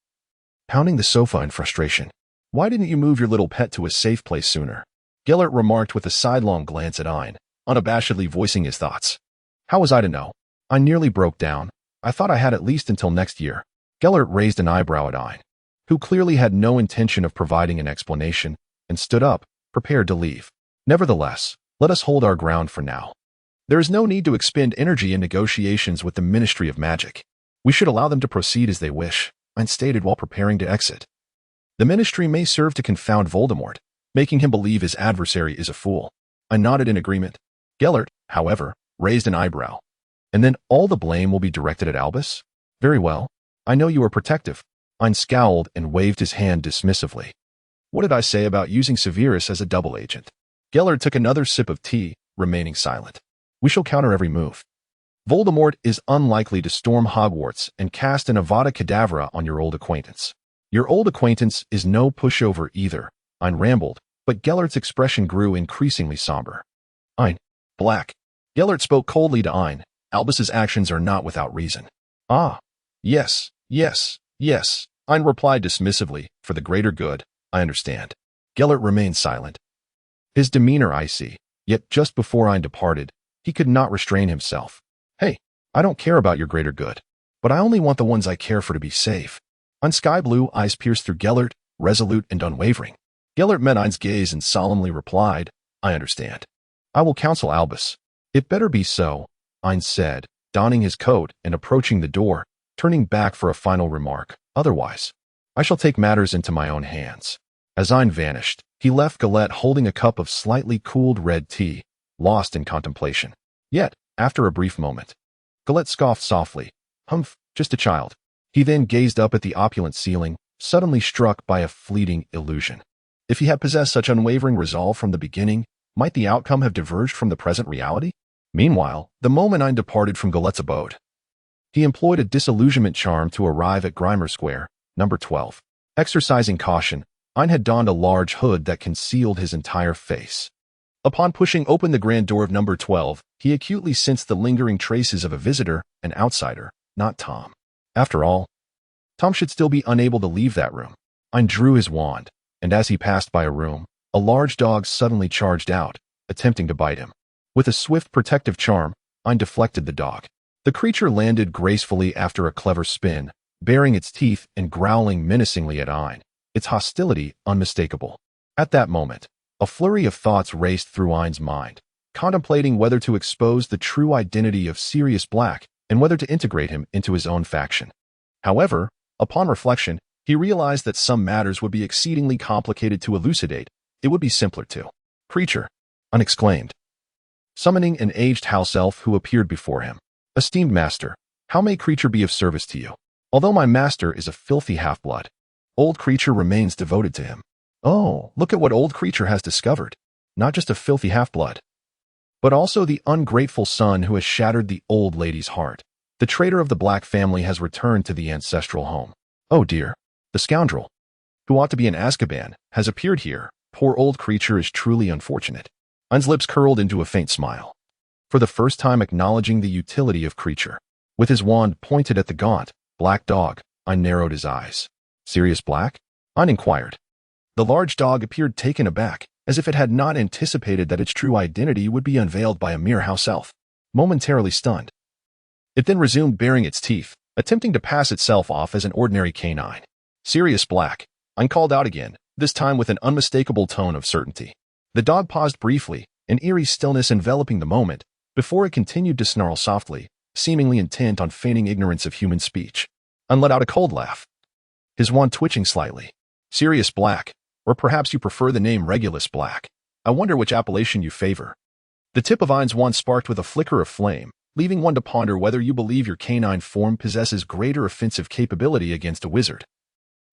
pounding the sofa in frustration. Why didn't you move your little pet to a safe place sooner? Gellert remarked with a sidelong glance at Ain, unabashedly voicing his thoughts. How was I to know? I nearly broke down. I thought I had at least until next year. Gellert raised an eyebrow at Ain, who clearly had no intention of providing an explanation, and stood up, prepared to leave. Nevertheless, let us hold our ground for now. There is no need to expend energy in negotiations with the Ministry of Magic. We should allow them to proceed as they wish, Ain stated while preparing to exit. The Ministry may serve to confound Voldemort, making him believe his adversary is a fool. I nodded in agreement. Gellert, however, raised an eyebrow. And then all the blame will be directed at Albus? Very well. I know you are protective. Ain scowled and waved his hand dismissively. What did I say about using Severus as a double agent? Gellert took another sip of tea, remaining silent. We shall counter every move. Voldemort is unlikely to storm Hogwarts and cast an Avada Kedavra on your old acquaintance. Your old acquaintance is no pushover either, Ain rambled, but Gellert's expression grew increasingly somber. Ain, Black. Gellert spoke coldly to Ain. Albus's actions are not without reason. Ah, yes, Ain replied dismissively, for the greater good, I understand. Gellert remained silent. His demeanor icy, yet just before Ain departed, he could not restrain himself. Hey, I don't care about your greater good, but I only want the ones I care for to be safe. Ain's sky-blue eyes pierced through Gellert, resolute and unwavering. Gellert met Ain's gaze and solemnly replied, I understand. I will counsel Albus. It better be so, Ain said, donning his coat and approaching the door, turning back for a final remark. Otherwise, I shall take matters into my own hands. As Ain vanished, he left Galette holding a cup of slightly cooled red tea, lost in contemplation. Yet, after a brief moment, Galette scoffed softly. Humph, just a child. He then gazed up at the opulent ceiling, suddenly struck by a fleeting illusion. If he had possessed such unwavering resolve from the beginning, might the outcome have diverged from the present reality? Meanwhile, the moment Ain departed from Galette's abode, he employed a disillusionment charm to arrive at Grimer Square, number 12. Exercising caution, Ain had donned a large hood that concealed his entire face. Upon pushing open the grand door of number 12, he acutely sensed the lingering traces of a visitor, an outsider, not Tom. After all, Tom should still be unable to leave that room. Ain drew his wand, and as he passed by a room, a large dog suddenly charged out, attempting to bite him. With a swift protective charm, Ain deflected the dog. The creature landed gracefully after a clever spin, baring its teeth and growling menacingly at Ain, its hostility unmistakable. At that moment, a flurry of thoughts raced through Ain's mind, contemplating whether to expose the true identity of Sirius Black and whether to integrate him into his own faction. However, upon reflection, he realized that some matters would be exceedingly complicated to elucidate. It would be simpler to. Creature, Ain exclaimed, summoning an aged house elf who appeared before him. Esteemed master, how may Creature be of service to you? Although my master is a filthy half-blood, old Creature remains devoted to him. Oh, look at what old Creature has discovered. Not just a filthy half-blood, but also the ungrateful son who has shattered the old lady's heart. The traitor of the Black family has returned to the ancestral home. Oh dear, the scoundrel, who ought to be in Azkaban, has appeared here. Poor old Creature is truly unfortunate. Ain's lips curled into a faint smile, for the first time acknowledging the utility of Creature. With his wand pointed at the gaunt, black dog, Ain narrowed his eyes. Sirius Black? Ain inquired. The large dog appeared taken aback, as if it had not anticipated that its true identity would be unveiled by a mere house elf. Momentarily stunned, it then resumed baring its teeth, attempting to pass itself off as an ordinary canine. Sirius Black, Ain called out again, this time with an unmistakable tone of certainty. The dog paused briefly, an eerie stillness enveloping the moment, before it continued to snarl softly, seemingly intent on feigning ignorance of human speech. Ain let out a cold laugh, his wand twitching slightly. Sirius Black, or perhaps you prefer the name Regulus Black. I wonder which appellation you favor. The tip of Ain's wand sparked with a flicker of flame, leaving one to ponder whether you believe your canine form possesses greater offensive capability against a wizard,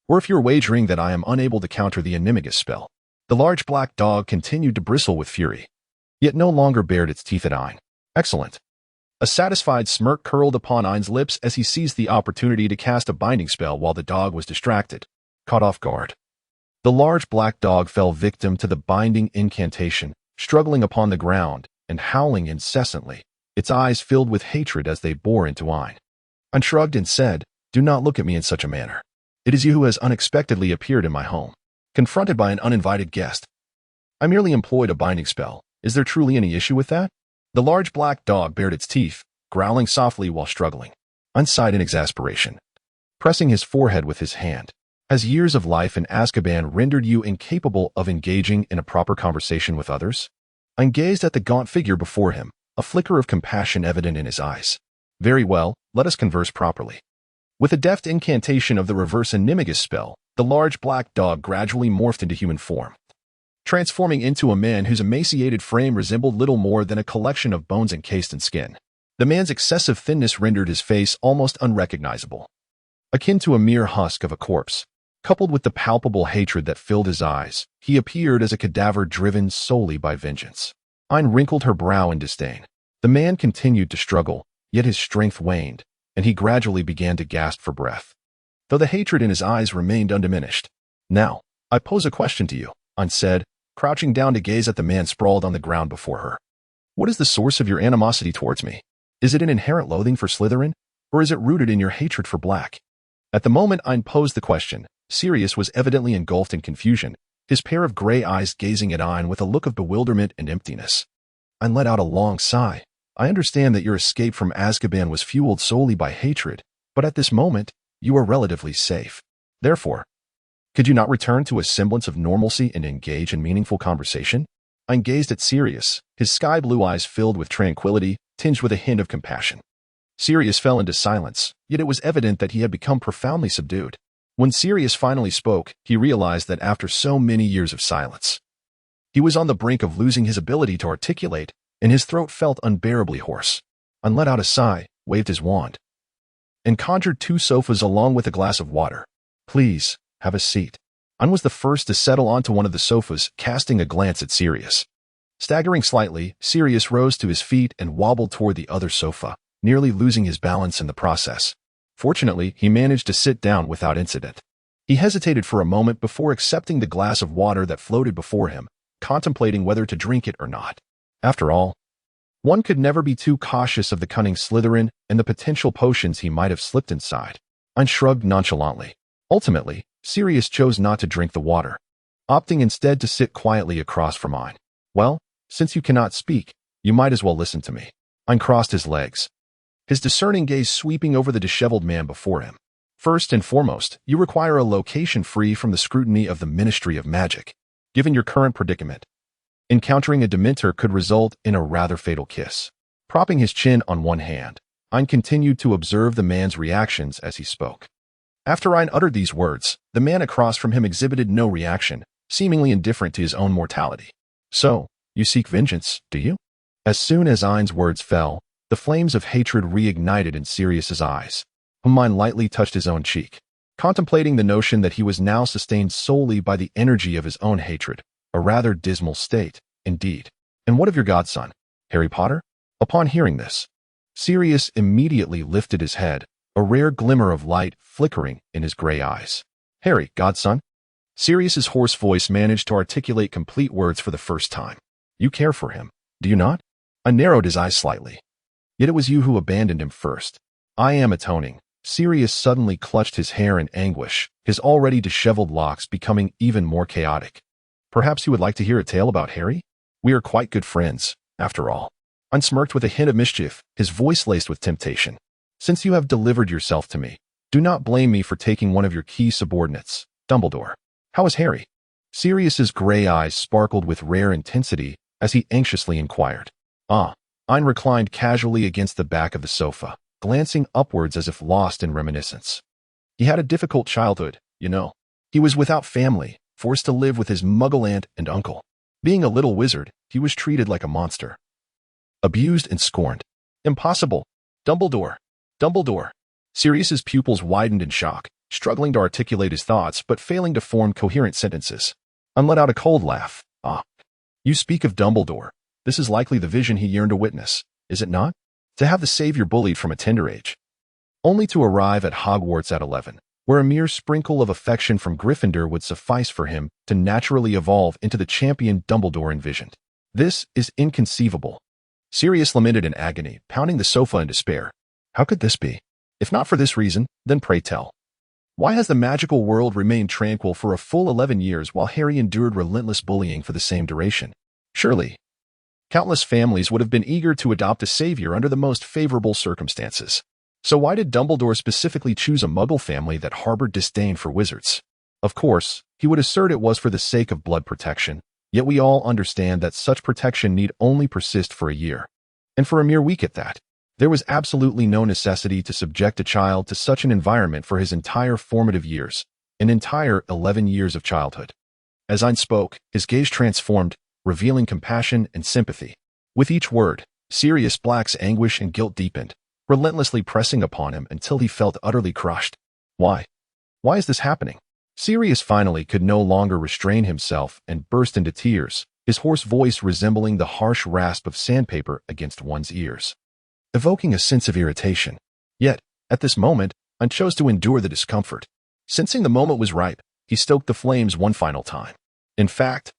or if you're wagering that I am unable to counter the Animagus spell. The large black dog continued to bristle with fury, yet no longer bared its teeth at Ain. Excellent. A satisfied smirk curled upon Ain's lips as he seized the opportunity to cast a binding spell while the dog was distracted, caught off guard. The large black dog fell victim to the binding incantation, struggling upon the ground and howling incessantly, its eyes filled with hatred as they bore into Ain. Ain shrugged and said, "Do not look at me in such a manner. It is you who has unexpectedly appeared in my home, confronted by an uninvited guest. I merely employed a binding spell. Is there truly any issue with that?" The large black dog bared its teeth, growling softly while struggling. Ain sighed in exasperation, pressing his forehead with his hand. Has years of life in Azkaban rendered you incapable of engaging in a proper conversation with others? Ain gazed at the gaunt figure before him, a flicker of compassion evident in his eyes. Very well, let us converse properly. With a deft incantation of the reverse animagus spell, the large black dog gradually morphed into human form, transforming into a man whose emaciated frame resembled little more than a collection of bones encased in skin. The man's excessive thinness rendered his face almost unrecognizable, akin to a mere husk of a corpse. Coupled with the palpable hatred that filled his eyes, he appeared as a cadaver driven solely by vengeance. Ain wrinkled her brow in disdain. The man continued to struggle, yet his strength waned, and he gradually began to gasp for breath, though the hatred in his eyes remained undiminished. "Now, I pose a question to you," Ain said, crouching down to gaze at the man sprawled on the ground before her. "What is the source of your animosity towards me? Is it an inherent loathing for Slytherin, or is it rooted in your hatred for black?" At the moment Ain posed the question, Sirius was evidently engulfed in confusion, his pair of gray eyes gazing at Ain with a look of bewilderment and emptiness. Ain let out a long sigh. "I understand that your escape from Azkaban was fueled solely by hatred, but at this moment, you are relatively safe. Therefore, could you not return to a semblance of normalcy and engage in meaningful conversation?" Ain gazed at Sirius, his sky-blue eyes filled with tranquility, tinged with a hint of compassion. Sirius fell into silence, yet it was evident that he had become profoundly subdued. When Sirius finally spoke, he realized that after so many years of silence, he was on the brink of losing his ability to articulate, and his throat felt unbearably hoarse. Ain let out a sigh, waved his wand, and conjured 2 sofas along with a glass of water. "Please, have a seat." Ain was the first to settle onto one of the sofas, casting a glance at Sirius. Staggering slightly, Sirius rose to his feet and wobbled toward the other sofa, nearly losing his balance in the process. Fortunately, he managed to sit down without incident. He hesitated for a moment before accepting the glass of water that floated before him, contemplating whether to drink it or not. After all, one could never be too cautious of the cunning Slytherin and the potential potions he might have slipped inside. Ain shrugged nonchalantly. Ultimately, Sirius chose not to drink the water, opting instead to sit quietly across from Ain. "Well, since you cannot speak, you might as well listen to me." Ain crossed his legs, his discerning gaze sweeping over the disheveled man before him. "First and foremost, you require a location free from the scrutiny of the Ministry of Magic. Given your current predicament, encountering a Dementor could result in a rather fatal kiss." Propping his chin on one hand, Ain continued to observe the man's reactions as he spoke. After Ain uttered these words, the man across from him exhibited no reaction, seemingly indifferent to his own mortality. "So, you seek vengeance, do you?" As soon as Ain's words fell, the flames of hatred reignited in Sirius's eyes. Ain lightly touched his own cheek, contemplating the notion that he was now sustained solely by the energy of his own hatred, a rather dismal state, indeed. "And what of your godson, Harry Potter?" Upon hearing this, Sirius immediately lifted his head, a rare glimmer of light flickering in his gray eyes. "Harry, godson?" Sirius's hoarse voice managed to articulate complete words for the first time. "You care for him, do you not?" Ain narrowed his eyes slightly. "Yet it was you who abandoned him first." "I am atoning." Sirius suddenly clutched his hair in anguish, his already disheveled locks becoming even more chaotic. "Perhaps you would like to hear a tale about Harry? We are quite good friends, after all." Ain smirked with a hint of mischief, his voice laced with temptation. "Since you have delivered yourself to me, do not blame me for taking one of your key subordinates, Dumbledore. How is Harry?" Sirius's gray eyes sparkled with rare intensity as he anxiously inquired. "Ah." Ain reclined casually against the back of the sofa, glancing upwards as if lost in reminiscence. "He had a difficult childhood, you know. He was without family, forced to live with his muggle aunt and uncle. Being a little wizard, he was treated like a monster. Abused and scorned. Impossible. Dumbledore. Dumbledore." Sirius's pupils widened in shock, struggling to articulate his thoughts but failing to form coherent sentences. Ain let out a cold laugh. "Ah. You speak of Dumbledore. This is likely the vision he yearned to witness, is it not?" To have the savior bullied from a tender age, only to arrive at Hogwarts at 11, where a mere sprinkle of affection from Gryffindor would suffice for him to naturally evolve into the champion Dumbledore envisioned. This is inconceivable. Sirius lamented in agony, pounding the sofa in despair. How could this be? If not for this reason, then pray tell. Why has the magical world remained tranquil for a full 11 years while Harry endured relentless bullying for the same duration? Surely, countless families would have been eager to adopt a savior under the most favorable circumstances. So why did Dumbledore specifically choose a Muggle family that harbored disdain for wizards? Of course, he would assert it was for the sake of blood protection, yet we all understand that such protection need only persist for a year. And for a mere week at that. There was absolutely no necessity to subject a child to such an environment for his entire formative years, an entire 11 years of childhood. As Ain spoke, his gaze transformed, revealing compassion and sympathy. With each word, Sirius Black's anguish and guilt deepened, relentlessly pressing upon him until he felt utterly crushed. Why? Why is this happening? Sirius finally could no longer restrain himself and burst into tears, his hoarse voice resembling the harsh rasp of sandpaper against one's ears, evoking a sense of irritation. Yet, at this moment, Ain chose to endure the discomfort. Sensing the moment was ripe, he stoked the flames one final time. In fact,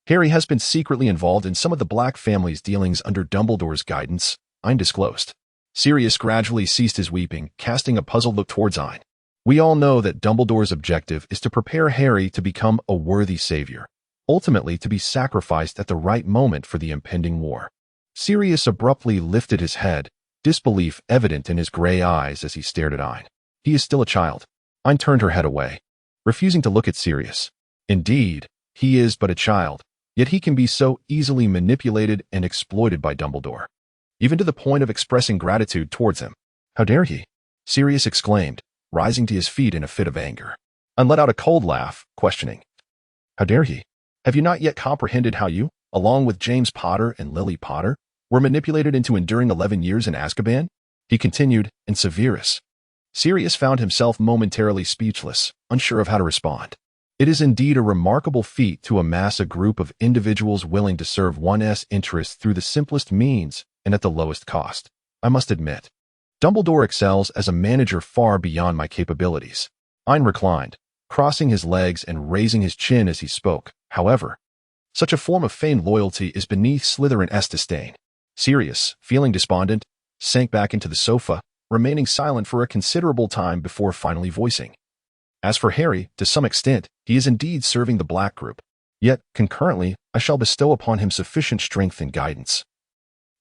Harry has been secretly involved in some of the Black family's dealings under Dumbledore's guidance, Ain disclosed. Sirius gradually ceased his weeping, casting a puzzled look towards Ain. We all know that Dumbledore's objective is to prepare Harry to become a worthy savior, ultimately to be sacrificed at the right moment for the impending war. Sirius abruptly lifted his head, disbelief evident in his gray eyes as he stared at Ain. He is still a child. Ain turned her head away, refusing to look at Sirius. Indeed, he is but a child, yet he can be so easily manipulated and exploited by Dumbledore, even to the point of expressing gratitude towards him. How dare he? Sirius exclaimed, rising to his feet in a fit of anger. Ain let out a cold laugh, questioning. How dare he? Have you not yet comprehended how you, along with James Potter and Lily Potter, were manipulated into enduring 11 years in Azkaban? He continued, in Severus. Sirius found himself momentarily speechless, unsure of how to respond. It is indeed a remarkable feat to amass a group of individuals willing to serve one's interests through the simplest means and at the lowest cost. I must admit, Dumbledore excels as a manager far beyond my capabilities. Ain reclined, crossing his legs and raising his chin as he spoke. However, such a form of feigned loyalty is beneath Slytherin's disdain. Sirius, feeling despondent, sank back into the sofa, remaining silent for a considerable time before finally voicing. As for Harry, to some extent, he is indeed serving the Black group. Yet, concurrently, I shall bestow upon him sufficient strength and guidance,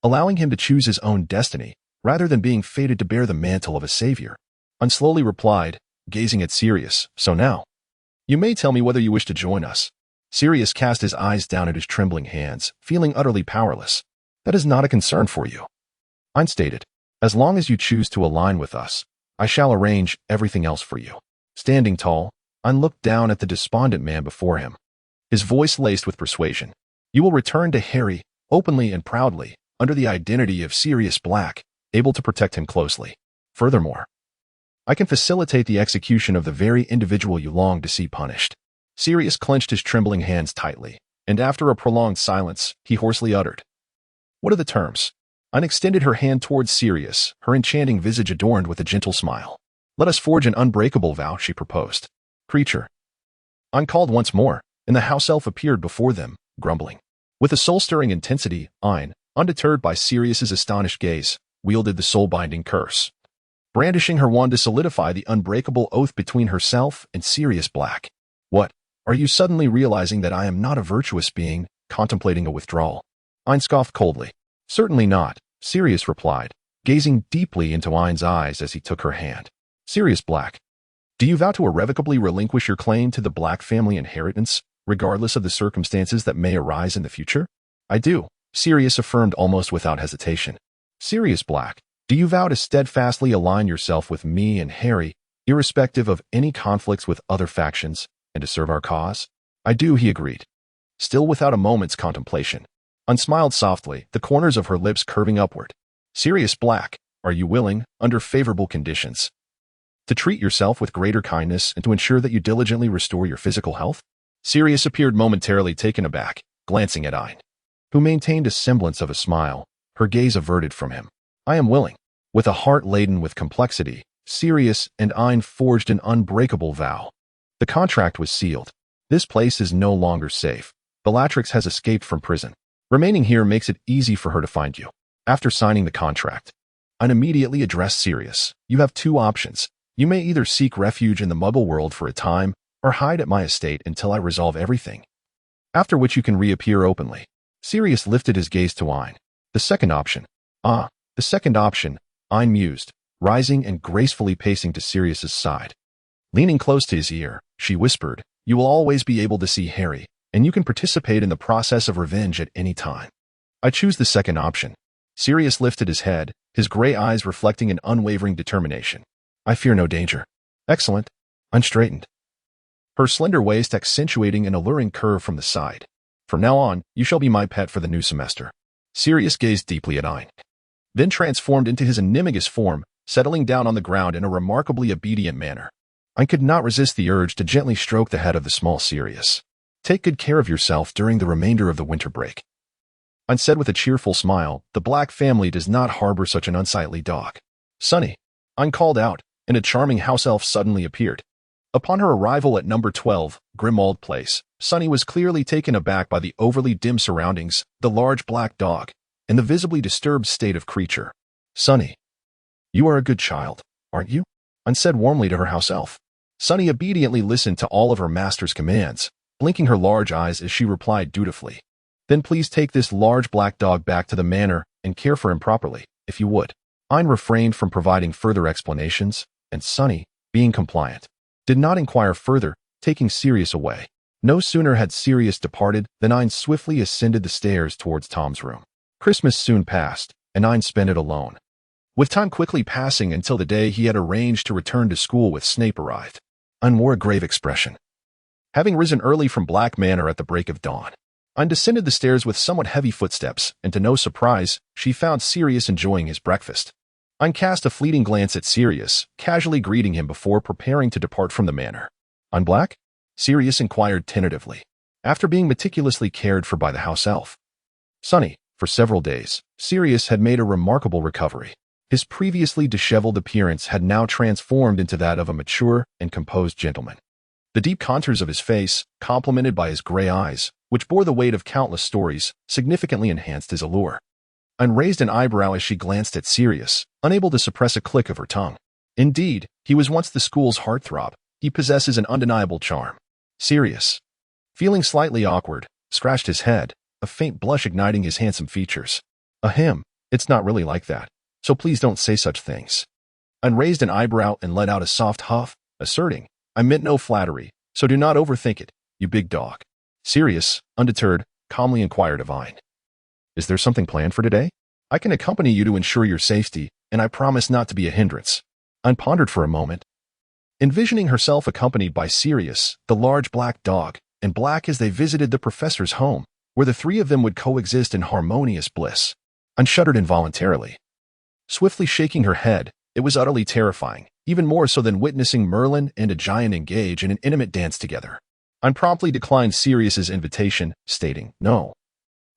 allowing him to choose his own destiny, rather than being fated to bear the mantle of a savior. Ain slowly replied, gazing at Sirius. So now, you may tell me whether you wish to join us. Sirius cast his eyes down at his trembling hands, feeling utterly powerless. That is not a concern for you. Ain stated, as long as you choose to align with us, I shall arrange everything else for you. Standing tall, Ain looked down at the despondent man before him, his voice laced with persuasion. You will return to Harry, openly and proudly, under the identity of Sirius Black, able to protect him closely. Furthermore, I can facilitate the execution of the very individual you long to see punished. Sirius clenched his trembling hands tightly, and after a prolonged silence, he hoarsely uttered, What are the terms? Ain extended her hand towards Sirius, her enchanting visage adorned with a gentle smile. Let us forge an unbreakable vow, she proposed. Creature. Ain called once more, and the house elf appeared before them, grumbling. With a soul-stirring intensity, Ain, undeterred by Sirius's astonished gaze, wielded the soul-binding curse, brandishing her wand to solidify the unbreakable oath between herself and Sirius Black. What? Are you suddenly realizing that I am not a virtuous being, contemplating a withdrawal? Ain scoffed coldly. Certainly not, Sirius replied, gazing deeply into Ain's eyes as he took her hand. Sirius Black, do you vow to irrevocably relinquish your claim to the Black family inheritance, regardless of the circumstances that may arise in the future? I do, Sirius affirmed almost without hesitation. Sirius Black, do you vow to steadfastly align yourself with me and Harry, irrespective of any conflicts with other factions, and to serve our cause? I do, he agreed, still without a moment's contemplation. Ain smiled softly, the corners of her lips curving upward. Sirius Black, are you willing, under favorable conditions, to treat yourself with greater kindness and to ensure that you diligently restore your physical health? Sirius appeared momentarily taken aback, glancing at Ain, who maintained a semblance of a smile, her gaze averted from him. I am willing. With a heart laden with complexity, Sirius and Ain forged an unbreakable vow. The contract was sealed. This place is no longer safe. Bellatrix has escaped from prison. Remaining here makes it easy for her to find you. After signing the contract, Ain immediately addressed Sirius. You have two options. You may either seek refuge in the Muggle world for a time, or hide at my estate until I resolve everything. After which you can reappear openly. Sirius lifted his gaze to Ain. The second option. The second option, Ain mused, rising and gracefully pacing to Sirius's side. Leaning close to his ear, she whispered, you will always be able to see Harry, and you can participate in the process of revenge at any time. I choose the second option. Sirius lifted his head, his gray eyes reflecting an unwavering determination. I fear no danger. Excellent. Ain straightened, her slender waist accentuating an alluring curve from the side. From now on, you shall be my pet for the new semester. Sirius gazed deeply at Ain, then transformed into his animagus form, settling down on the ground in a remarkably obedient manner. Ain could not resist the urge to gently stroke the head of the small Sirius. Take good care of yourself during the remainder of the winter break. Ain said with a cheerful smile, the Black family does not harbor such an unsightly dog. Sonny, Ain called out, and a charming house elf suddenly appeared. Upon her arrival at number 12, Grimmauld Place, Sonny was clearly taken aback by the overly dim surroundings, the large black dog, and the visibly disturbed state of creature. Sonny, you are a good child, aren't you? Ain said warmly to her house elf. Sonny obediently listened to all of her master's commands, blinking her large eyes as she replied dutifully. Then please take this large black dog back to the manor and care for him properly, if you would. Ain refrained from providing further explanations, and Sonny, being compliant, did not inquire further, taking Sirius away. No sooner had Sirius departed than Ain swiftly ascended the stairs towards Tom's room. Christmas soon passed, and Ain spent it alone. With time quickly passing until the day he had arranged to return to school with Snape arrived, Ain wore a grave expression. Having risen early from Black Manor at the break of dawn, Ain descended the stairs with somewhat heavy footsteps, and to no surprise, she found Sirius enjoying his breakfast. Ain cast a fleeting glance at Sirius, casually greeting him before preparing to depart from the manor. Ain Black? Sirius inquired tentatively, after being meticulously cared for by the house elf. Sonny, for several days, Sirius had made a remarkable recovery. His previously disheveled appearance had now transformed into that of a mature and composed gentleman. The deep contours of his face, complemented by his gray eyes, which bore the weight of countless stories, significantly enhanced his allure. Ain raised an eyebrow as she glanced at Sirius, unable to suppress a click of her tongue. Indeed, he was once the school's heartthrob. He possesses an undeniable charm. Sirius, feeling slightly awkward, scratched his head, a faint blush igniting his handsome features. Ahem, it's not really like that, so please don't say such things. Ain raised an eyebrow and let out a soft huff, asserting, I meant no flattery, so do not overthink it, you big dog. Sirius, undeterred, calmly inquired of Ain. Is there something planned for today? I can accompany you to ensure your safety, and I promise not to be a hindrance. Ain pondered for a moment, envisioning herself accompanied by Sirius, the large black dog, and Black as they visited the professor's home, where the three of them would coexist in harmonious bliss. Ain shuddered involuntarily. Swiftly shaking her head, it was utterly terrifying, even more so than witnessing Merlin and a giant engage in an intimate dance together. Ain promptly declined Sirius's invitation, stating, No.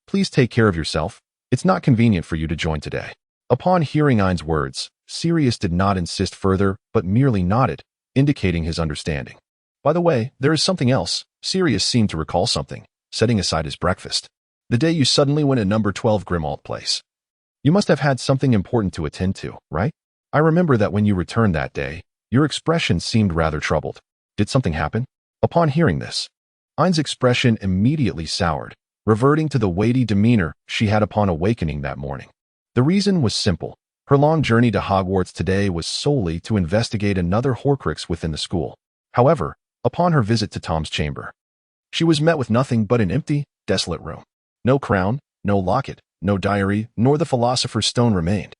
Please take care of yourself. It's not convenient for you to join today. Upon hearing Ain's words, Sirius did not insist further, but merely nodded, indicating his understanding. By the way, there is something else. Sirius seemed to recall something, setting aside his breakfast. The day you suddenly went to number 12 Grimmauld Place. You must have had something important to attend to, right? I remember that when you returned that day, your expression seemed rather troubled. Did something happen? Upon hearing this, Ain's expression immediately soured, reverting to the weighty demeanor she had upon awakening that morning. The reason was simple. Her long journey to Hogwarts today was solely to investigate another Horcrux within the school. However, upon her visit to Tom's chamber, she was met with nothing but an empty, desolate room. No crown, no locket, no diary, nor the Philosopher's Stone remained.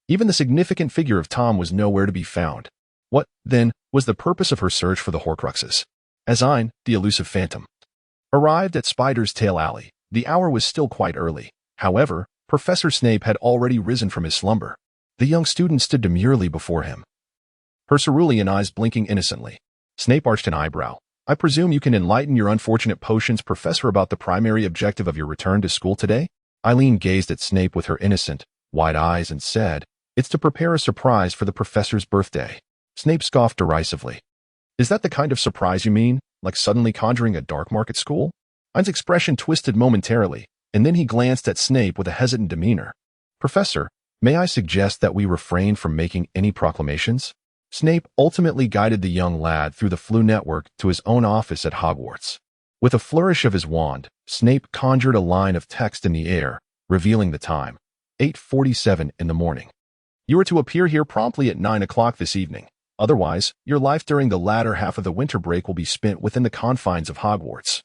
Even the significant figure of Tom was nowhere to be found. What, then, was the purpose of her search for the Horcruxes? As Ain, the elusive phantom, arrived at Spider's Tail Alley, the hour was still quite early. However, Professor Snape had already risen from his slumber. The young student stood demurely before him, her cerulean eyes blinking innocently. Snape arched an eyebrow. I presume you can enlighten your unfortunate potions professor about the primary objective of your return to school today? Eileen gazed at Snape with her innocent, wide eyes and said, "It's to prepare a surprise for the professor's birthday." Snape scoffed derisively. "Is that the kind of surprise you mean? Like suddenly conjuring a dark mark at school?" Ain's expression twisted momentarily, and then he glanced at Snape with a hesitant demeanor. "Professor, may I suggest that we refrain from making any proclamations?" Snape ultimately guided the young lad through the Floo network to his own office at Hogwarts. With a flourish of his wand, Snape conjured a line of text in the air, revealing the time, 8:47 in the morning. "You are to appear here promptly at 9 o'clock this evening. Otherwise, your life during the latter half of the winter break will be spent within the confines of Hogwarts."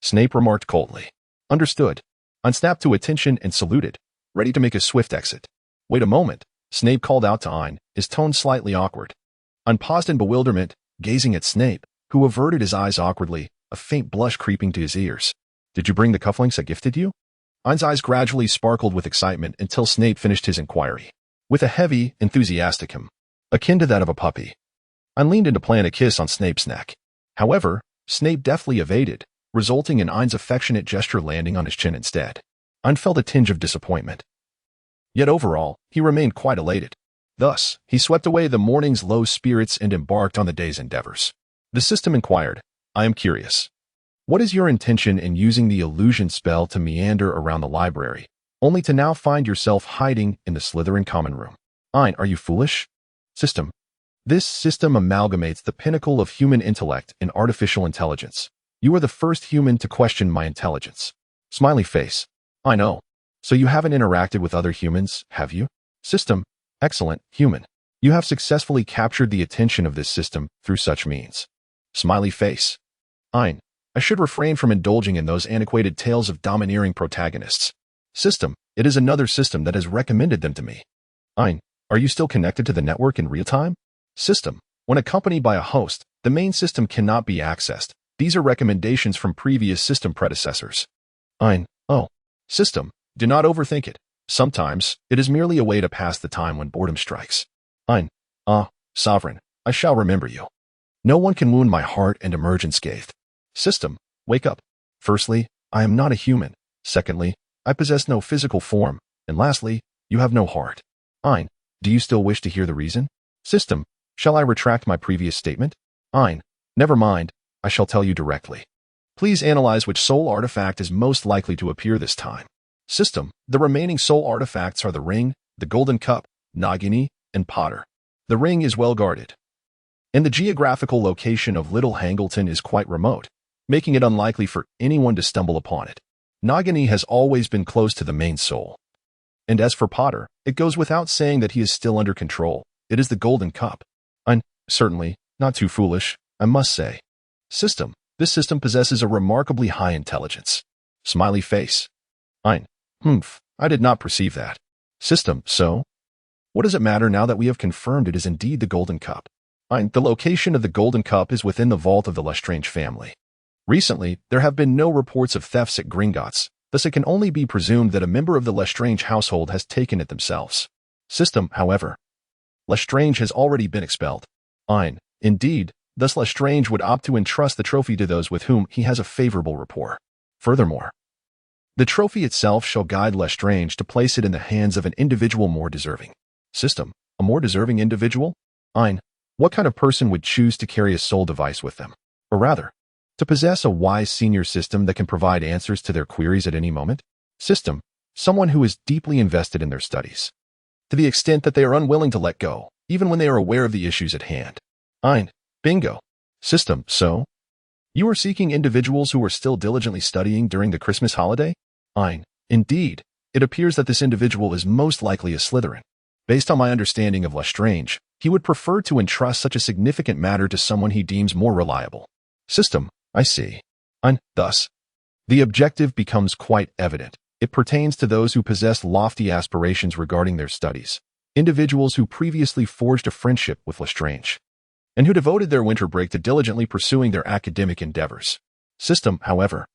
Snape remarked coldly. "Understood." Ain snapped to attention and saluted, ready to make a swift exit. "Wait a moment," Snape called out to Ain, his tone slightly awkward. Ain paused in bewilderment, gazing at Snape, who averted his eyes awkwardly, a faint blush creeping to his ears. "Did you bring the cufflinks I gifted you?" Ain's eyes gradually sparkled with excitement until Snape finished his inquiry. With a heavy, enthusiastic hum, akin to that of a puppy. Ain leaned in to plant a kiss on Snape's neck. However, Snape deftly evaded, resulting in Ain's affectionate gesture landing on his chin instead. Ain felt a tinge of disappointment. Yet overall, he remained quite elated. Thus, he swept away the morning's low spirits and embarked on the day's endeavors. The system inquired, "I am curious. What is your intention in using the illusion spell to meander around the library, only to now find yourself hiding in the Slytherin common room? Ain, are you foolish?" System. This system amalgamates the pinnacle of human intellect and artificial intelligence. You are the first human to question my intelligence. Smiley face. I know. So you haven't interacted with other humans, have you? System. Excellent, human. You have successfully captured the attention of this system through such means. Smiley face. Ain, I should refrain from indulging in those antiquated tales of domineering protagonists. System. It is another system that has recommended them to me. Ain, are you still connected to the network in real time? System. When accompanied by a host, the main system cannot be accessed. These are recommendations from previous system predecessors. Ain, oh. System. Do not overthink it. Sometimes, it is merely a way to pass the time when boredom strikes. Ain, Sovereign, I shall remember you. No one can wound my heart and emerge unscathed. System. Wake up. Firstly, I am not a human. Secondly, I possess no physical form. And lastly, you have no heart. Ain, do you still wish to hear the reason? System. Shall I retract my previous statement? Ain, never mind. I shall tell you directly. Please analyze which soul artifact is most likely to appear this time. System. The remaining soul artifacts are the ring, the golden cup, Nagini, and Potter. The ring is well guarded. And the geographical location of Little Hangleton is quite remote, making it unlikely for anyone to stumble upon it. Nagini has always been close to the main soul. And as for Potter, it goes without saying that he is still under control. It is the golden cup. And, certainly, not too foolish, I must say. System. This system possesses a remarkably high intelligence. Smiley face. Ain. I did not perceive that. System. So? What does it matter now that we have confirmed it is indeed the golden cup? Ain. The location of the golden cup is within the vault of the Lestrange family. Recently, there have been no reports of thefts at Gringotts, thus it can only be presumed that a member of the Lestrange household has taken it themselves. System, however. Lestrange has already been expelled. Ain. Indeed, thus Lestrange would opt to entrust the trophy to those with whom he has a favorable rapport. Furthermore, the trophy itself shall guide Lestrange to place it in the hands of an individual more deserving. System. A more deserving individual? Ain. What kind of person would choose to carry a soul device with them? Or rather, to possess a wise senior system that can provide answers to their queries at any moment? System. Someone who is deeply invested in their studies, to the extent that they are unwilling to let go, even when they are aware of the issues at hand. Ain. Bingo. System. So? You are seeking individuals who are still diligently studying during the Christmas holiday? Ain. Indeed. It appears that this individual is most likely a Slytherin. Based on my understanding of Lestrange, he would prefer to entrust such a significant matter to someone he deems more reliable. System. I see. Ain. Thus, the objective becomes quite evident. It pertains to those who possess lofty aspirations regarding their studies, individuals who previously forged a friendship with Lestrange, and who devoted their winter break to diligently pursuing their academic endeavors. System, however.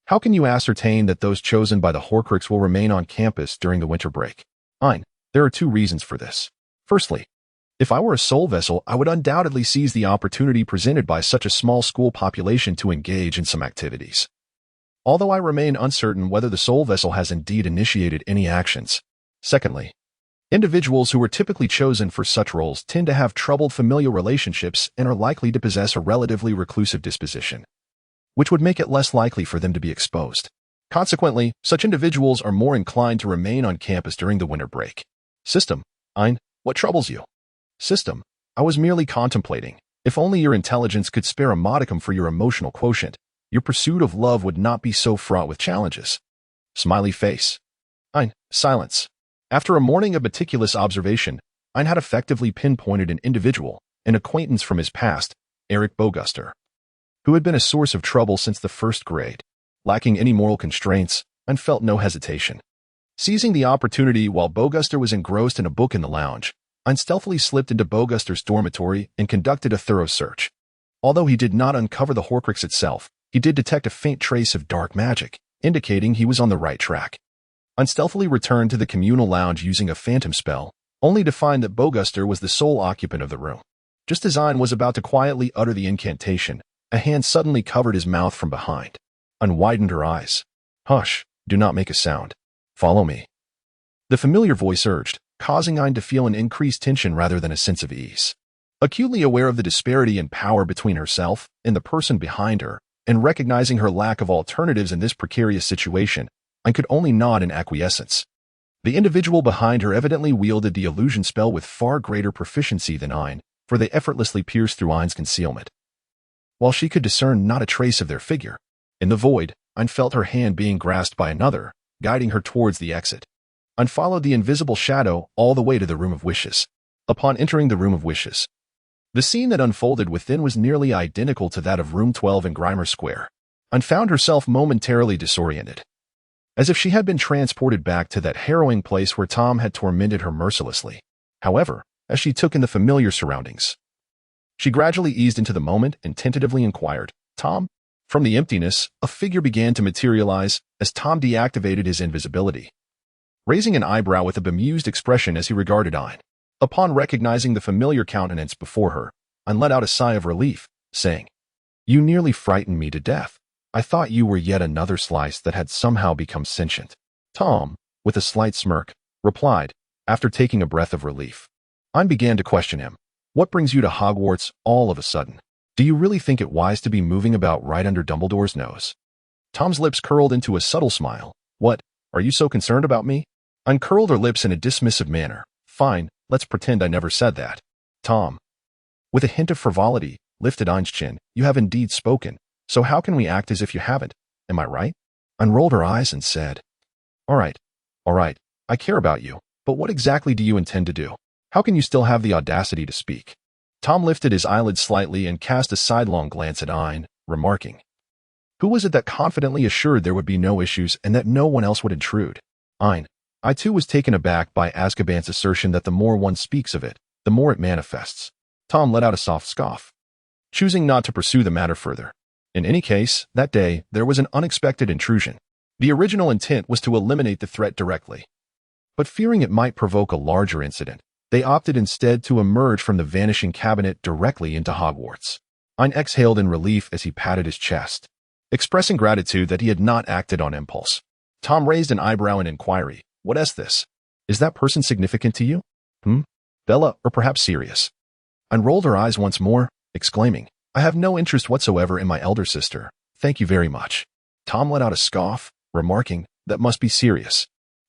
How can you ascertain that those chosen by the Horcrux will remain on campus during the winter break? Ain. There are two reasons for this. Firstly, if I were a soul vessel, I would undoubtedly seize the opportunity presented by such a small school population to engage in some activities. Although I remain uncertain whether the soul vessel has indeed initiated any actions, Secondly, individuals who are typically chosen for such roles tend to have troubled familial relationships and are likely to possess a relatively reclusive disposition, which would make it less likely for them to be exposed. Consequently, such individuals are more inclined to remain on campus during the winter break. System: Ain, what troubles you? System: I was merely contemplating. If only your intelligence could spare a modicum for your emotional quotient, your pursuit of love would not be so fraught with challenges. Smiley face. Ain, silence. After a morning of meticulous observation, Ain had effectively pinpointed an individual, an acquaintance from his past, Eric Boguster, who had been a source of trouble since the first grade. Lacking any moral constraints, Ain felt no hesitation. Seizing the opportunity while Boguster was engrossed in a book in the lounge, Ain stealthily slipped into Boguster's dormitory and conducted a thorough search. Although he did not uncover the Horcrux itself, he did detect a faint trace of dark magic, indicating he was on the right track. Ain stealthily returned to the communal lounge using a phantom spell, only to find that Boguster was the sole occupant of the room. Just as Ain was about to quietly utter the incantation, a hand suddenly covered his mouth from behind. Ain widened her eyes. Hush, do not make a sound. Follow me. The familiar voice urged, causing Ain to feel an increased tension rather than a sense of ease. Acutely aware of the disparity in power between herself and the person behind her, and recognizing her lack of alternatives in this precarious situation, Ain could only nod in acquiescence. The individual behind her evidently wielded the illusion spell with far greater proficiency than Ain, for they effortlessly pierced through Ain's concealment. While she could discern not a trace of their figure, in the void, Ain felt her hand being grasped by another, guiding her towards the exit. Ain followed the invisible shadow all the way to the Room of Wishes. Upon entering the Room of Wishes, the scene that unfolded within was nearly identical to that of Room 12 in Grimer Square. Ain found herself momentarily disoriented, as if she had been transported back to that harrowing place where Tom had tormented her mercilessly. However, as she took in the familiar surroundings, she gradually eased into the moment and tentatively inquired, Tom? From the emptiness, a figure began to materialize as Tom deactivated his invisibility, raising an eyebrow with a bemused expression as he regarded Ain. Upon recognizing the familiar countenance before her, Ain let out a sigh of relief, saying, You nearly frightened me to death. I thought you were yet another slice that had somehow become sentient. Tom, with a slight smirk, replied, after taking a breath of relief. Ain began to question him. What brings you to Hogwarts all of a sudden? Do you really think it wise to be moving about right under Dumbledore's nose? Tom's lips curled into a subtle smile. What, are you so concerned about me? Ain curled her lips in a dismissive manner. Fine, let's pretend I never said that. Tom, with a hint of frivolity, lifted Ain's chin. You have indeed spoken. So how can we act as if you haven't? Am I right? Ain rolled her eyes and said, All right, I care about you, but what exactly do you intend to do? How can you still have the audacity to speak? Tom lifted his eyelids slightly and cast a sidelong glance at Ain, remarking, Who was it that confidently assured there would be no issues and that no one else would intrude? Ain, I too was taken aback by Azkaban's assertion that the more one speaks of it, the more it manifests. Tom let out a soft scoff, choosing not to pursue the matter further. In any case, that day, there was an unexpected intrusion. The original intent was to eliminate the threat directly, but fearing it might provoke a larger incident, they opted instead to emerge from the vanishing cabinet directly into Hogwarts. Ain exhaled in relief as he patted his chest, expressing gratitude that he had not acted on impulse. Tom raised an eyebrow in inquiry. What is this? Is that person significant to you? Bella, or perhaps Sirius? Ain rolled her eyes once more, exclaiming, I have no interest whatsoever in my elder sister. Thank you very much. Tom let out a scoff, remarking, That must be Sirius.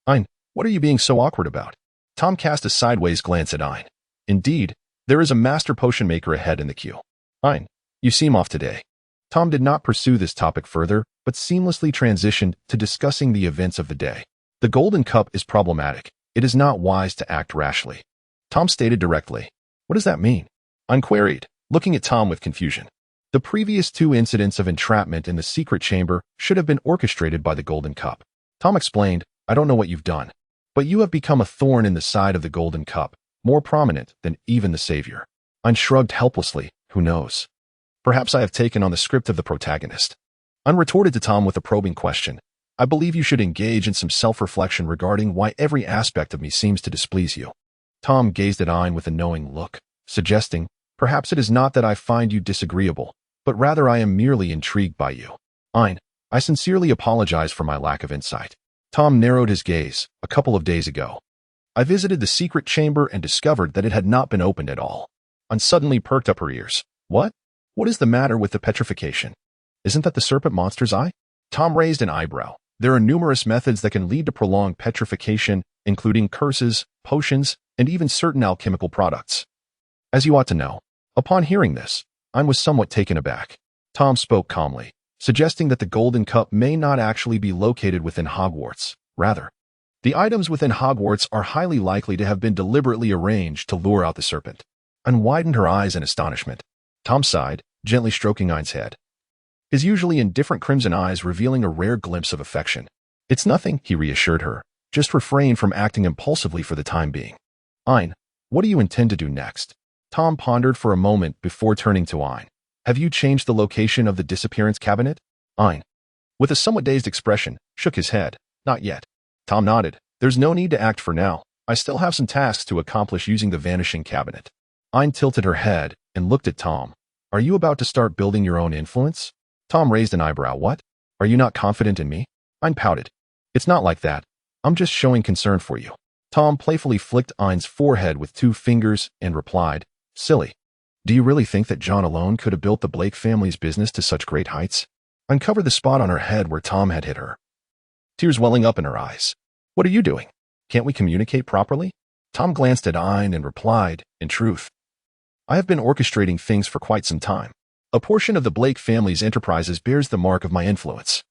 Ain, what are you being so awkward about? Tom cast a sideways glance at Ain. Indeed, there is a master potion maker ahead in the queue. Ain, you seem off today. Tom did not pursue this topic further, but seamlessly transitioned to discussing the events of the day. The Golden Cup is problematic. It is not wise to act rashly. Tom stated directly. What does that mean? Ain queried, looking at Tom with confusion. The previous two incidents of entrapment in the secret chamber should have been orchestrated by the Golden Cup. Tom explained, I don't know what you've done, but you have become a thorn in the side of the Golden Cup, more prominent than even the Savior. Ain shrugged helplessly. Who knows? Perhaps I have taken on the script of the protagonist. Ain retorted to Tom with a probing question. I believe you should engage in some self-reflection regarding why every aspect of me seems to displease you. Tom gazed at Ain with a knowing look, suggesting, Perhaps it is not that I find you disagreeable, but rather I am merely intrigued by you. Ain, I sincerely apologize for my lack of insight. Tom narrowed his gaze. A couple of days ago, I visited the secret chamber and discovered that it had not been opened at all. Anne suddenly perked up her ears. What? What is the matter with the petrification? Isn't that the serpent monster's eye? Tom raised an eyebrow. There are numerous methods that can lead to prolonged petrification, including curses, potions, and even certain alchemical products. As you ought to know. Upon hearing this, I was somewhat taken aback. Tom spoke calmly, suggesting that the Golden Cup may not actually be located within Hogwarts. Rather, the items within Hogwarts are highly likely to have been deliberately arranged to lure out the serpent. Anne widened her eyes in astonishment. Tom sighed, gently stroking Ain's head, his usually indifferent crimson eyes revealing a rare glimpse of affection. It's nothing, he reassured her. Just refrain from acting impulsively for the time being. Ain, what do you intend to do next? Tom pondered for a moment before turning to Ain. Have you changed the location of the disappearance cabinet? Ain, with a somewhat dazed expression, shook his head. Not yet. Tom nodded. There's no need to act for now. I still have some tasks to accomplish using the vanishing cabinet. Ain tilted her head and looked at Tom. Are you about to start building your own influence? Tom raised an eyebrow. What? Are you not confident in me? Ain pouted. It's not like that. I'm just showing concern for you. Tom playfully flicked Ain's forehead with 2 fingers and replied, Silly. Do you really think that John alone could have built the Blake family's business to such great heights? Ain covered the spot on her head where Tom had hit her, tears welling up in her eyes. What are you doing? Can't we communicate properly? Tom glanced at Ain and replied, In truth, I have been orchestrating things for quite some time. A portion of the Blake family's enterprises bears the mark of my influence.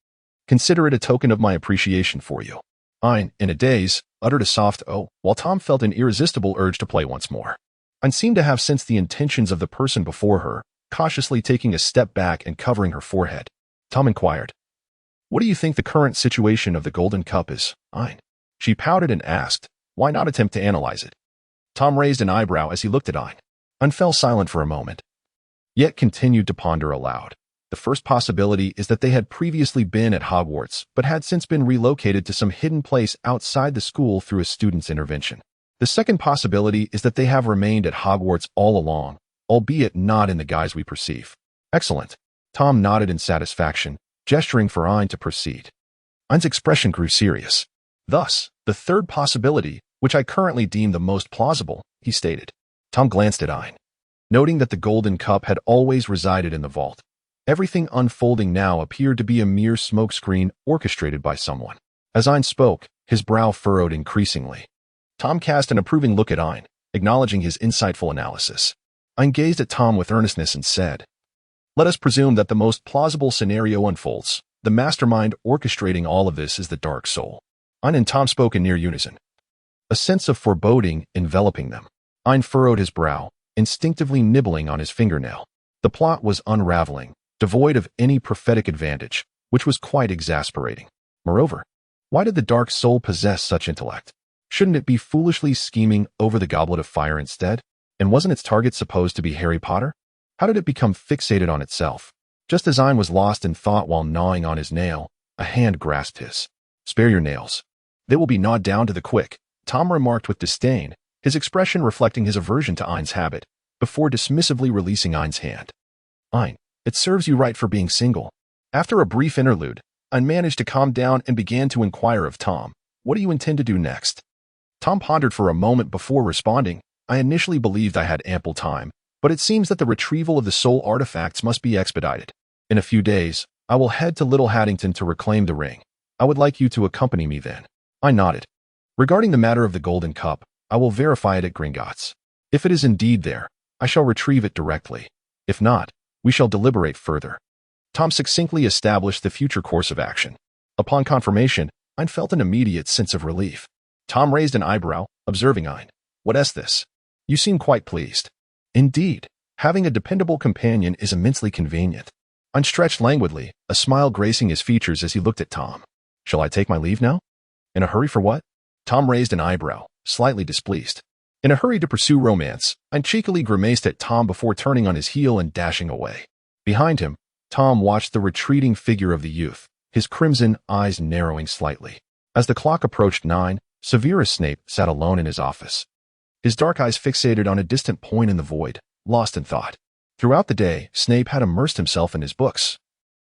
Consider it a token of my appreciation for you. Ain, in a daze, uttered a soft "oh," while Tom felt an irresistible urge to play once more. Ain seemed to have sensed the intentions of the person before her, cautiously taking a step back and covering her forehead. Tom inquired, What do you think the current situation of the Golden Cup is, Ain? She pouted and asked, Why not attempt to analyze it? Tom raised an eyebrow as he looked at Ain. Ain fell silent for a moment, yet continued to ponder aloud. The first possibility is that they had previously been at Hogwarts, but had since been relocated to some hidden place outside the school through a student's intervention. The second possibility is that they have remained at Hogwarts all along, albeit not in the guise we perceive. Excellent. Tom nodded in satisfaction, gesturing for Ain to proceed. Ain's expression grew serious. Thus, the third possibility, which I currently deem the most plausible, he stated. Tom glanced at Ain, noting that the Golden Cup had always resided in the vault. Everything unfolding now appeared to be a mere smokescreen orchestrated by someone. As Ain spoke, his brow furrowed increasingly. Tom cast an approving look at Ain, acknowledging his insightful analysis. Ain gazed at Tom with earnestness and said, Let us presume that the most plausible scenario unfolds. The mastermind orchestrating all of this is the Dark Soul. Ain and Tom spoke in near unison, a sense of foreboding enveloping them. Ain furrowed his brow, instinctively nibbling on his fingernail. The plot was unraveling, devoid of any prophetic advantage, which was quite exasperating. Moreover, why did the Dark Soul possess such intellect? Shouldn't it be foolishly scheming over the Goblet of Fire instead? And wasn't its target supposed to be Harry Potter? How did it become fixated on itself? Just as Ain was lost in thought while gnawing on his nail, a hand grasped his. Spare your nails. They will be gnawed down to the quick, Tom remarked with disdain, his expression reflecting his aversion to Ain's habit, before dismissively releasing Ain's hand. Ain, it serves you right for being single. After a brief interlude, Ain managed to calm down and began to inquire of Tom, What do you intend to do next? Tom pondered for a moment before responding. I initially believed I had ample time, but it seems that the retrieval of the soul artifacts must be expedited. In a few days, I will head to Little Haddington to reclaim the ring. I would like you to accompany me then. I nodded. Regarding the matter of the Golden Cup, I will verify it at Gringotts. If it is indeed there, I shall retrieve it directly. If not, we shall deliberate further. Tom succinctly established the future course of action. Upon confirmation, Ain felt an immediate sense of relief. Tom raised an eyebrow, observing Ain. What is this? You seem quite pleased. Indeed, having a dependable companion is immensely convenient. Ain stretched languidly, a smile gracing his features as he looked at Tom. Shall I take my leave now? In a hurry for what? Tom raised an eyebrow, slightly displeased. In a hurry to pursue romance, Ain cheekily grimaced at Tom before turning on his heel and dashing away. Behind him, Tom watched the retreating figure of the youth, his crimson eyes narrowing slightly. As the clock approached 9, Severus Snape sat alone in his office, his dark eyes fixated on a distant point in the void, lost in thought. Throughout the day, Snape had immersed himself in his books.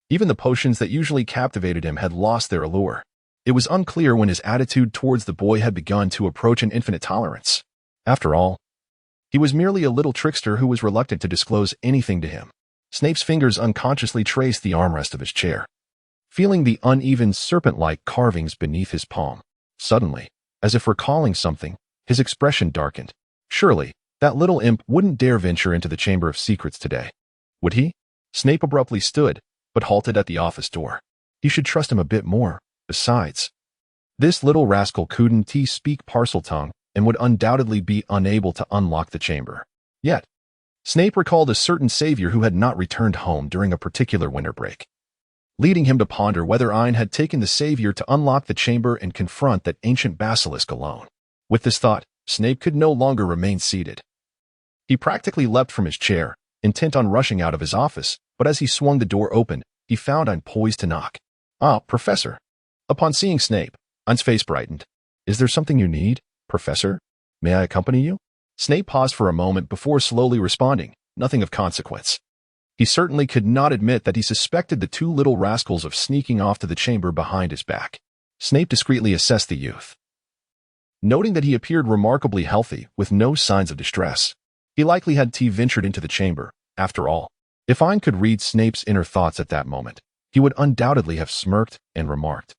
Even the potions that usually captivated him had lost their allure. It was unclear when his attitude towards the boy had begun to approach an infinite tolerance. After all, he was merely a little trickster who was reluctant to disclose anything to him. Snape's fingers unconsciously traced the armrest of his chair, feeling the uneven serpent-like carvings beneath his palm. Suddenly, as if recalling something, his expression darkened. Surely, that little imp wouldn't dare venture into the Chamber of Secrets today. Would he? Snape abruptly stood, but halted at the office door. He should trust him a bit more. Besides, this little rascal couldn't speak Parseltongue and would undoubtedly be unable to unlock the chamber. Yet, Snape recalled a certain savior who had not returned home during a particular winter break, leading him to ponder whether Ain had taken the savior to unlock the chamber and confront that ancient basilisk alone. With this thought, Snape could no longer remain seated. He practically leapt from his chair, intent on rushing out of his office, but as he swung the door open, he found Ain poised to knock. "Ah, Professor." Upon seeing Snape, Ain's face brightened. "Is there something you need, Professor? May I accompany you?" Snape paused for a moment before slowly responding, "Nothing of consequence." He certainly could not admit that he suspected the two little rascals of sneaking off to the chamber behind his back. Snape discreetly assessed the youth, noting that he appeared remarkably healthy, with no signs of distress. He likely had ventured into the chamber. After all, if Ain could read Snape's inner thoughts at that moment, he would undoubtedly have smirked and remarked,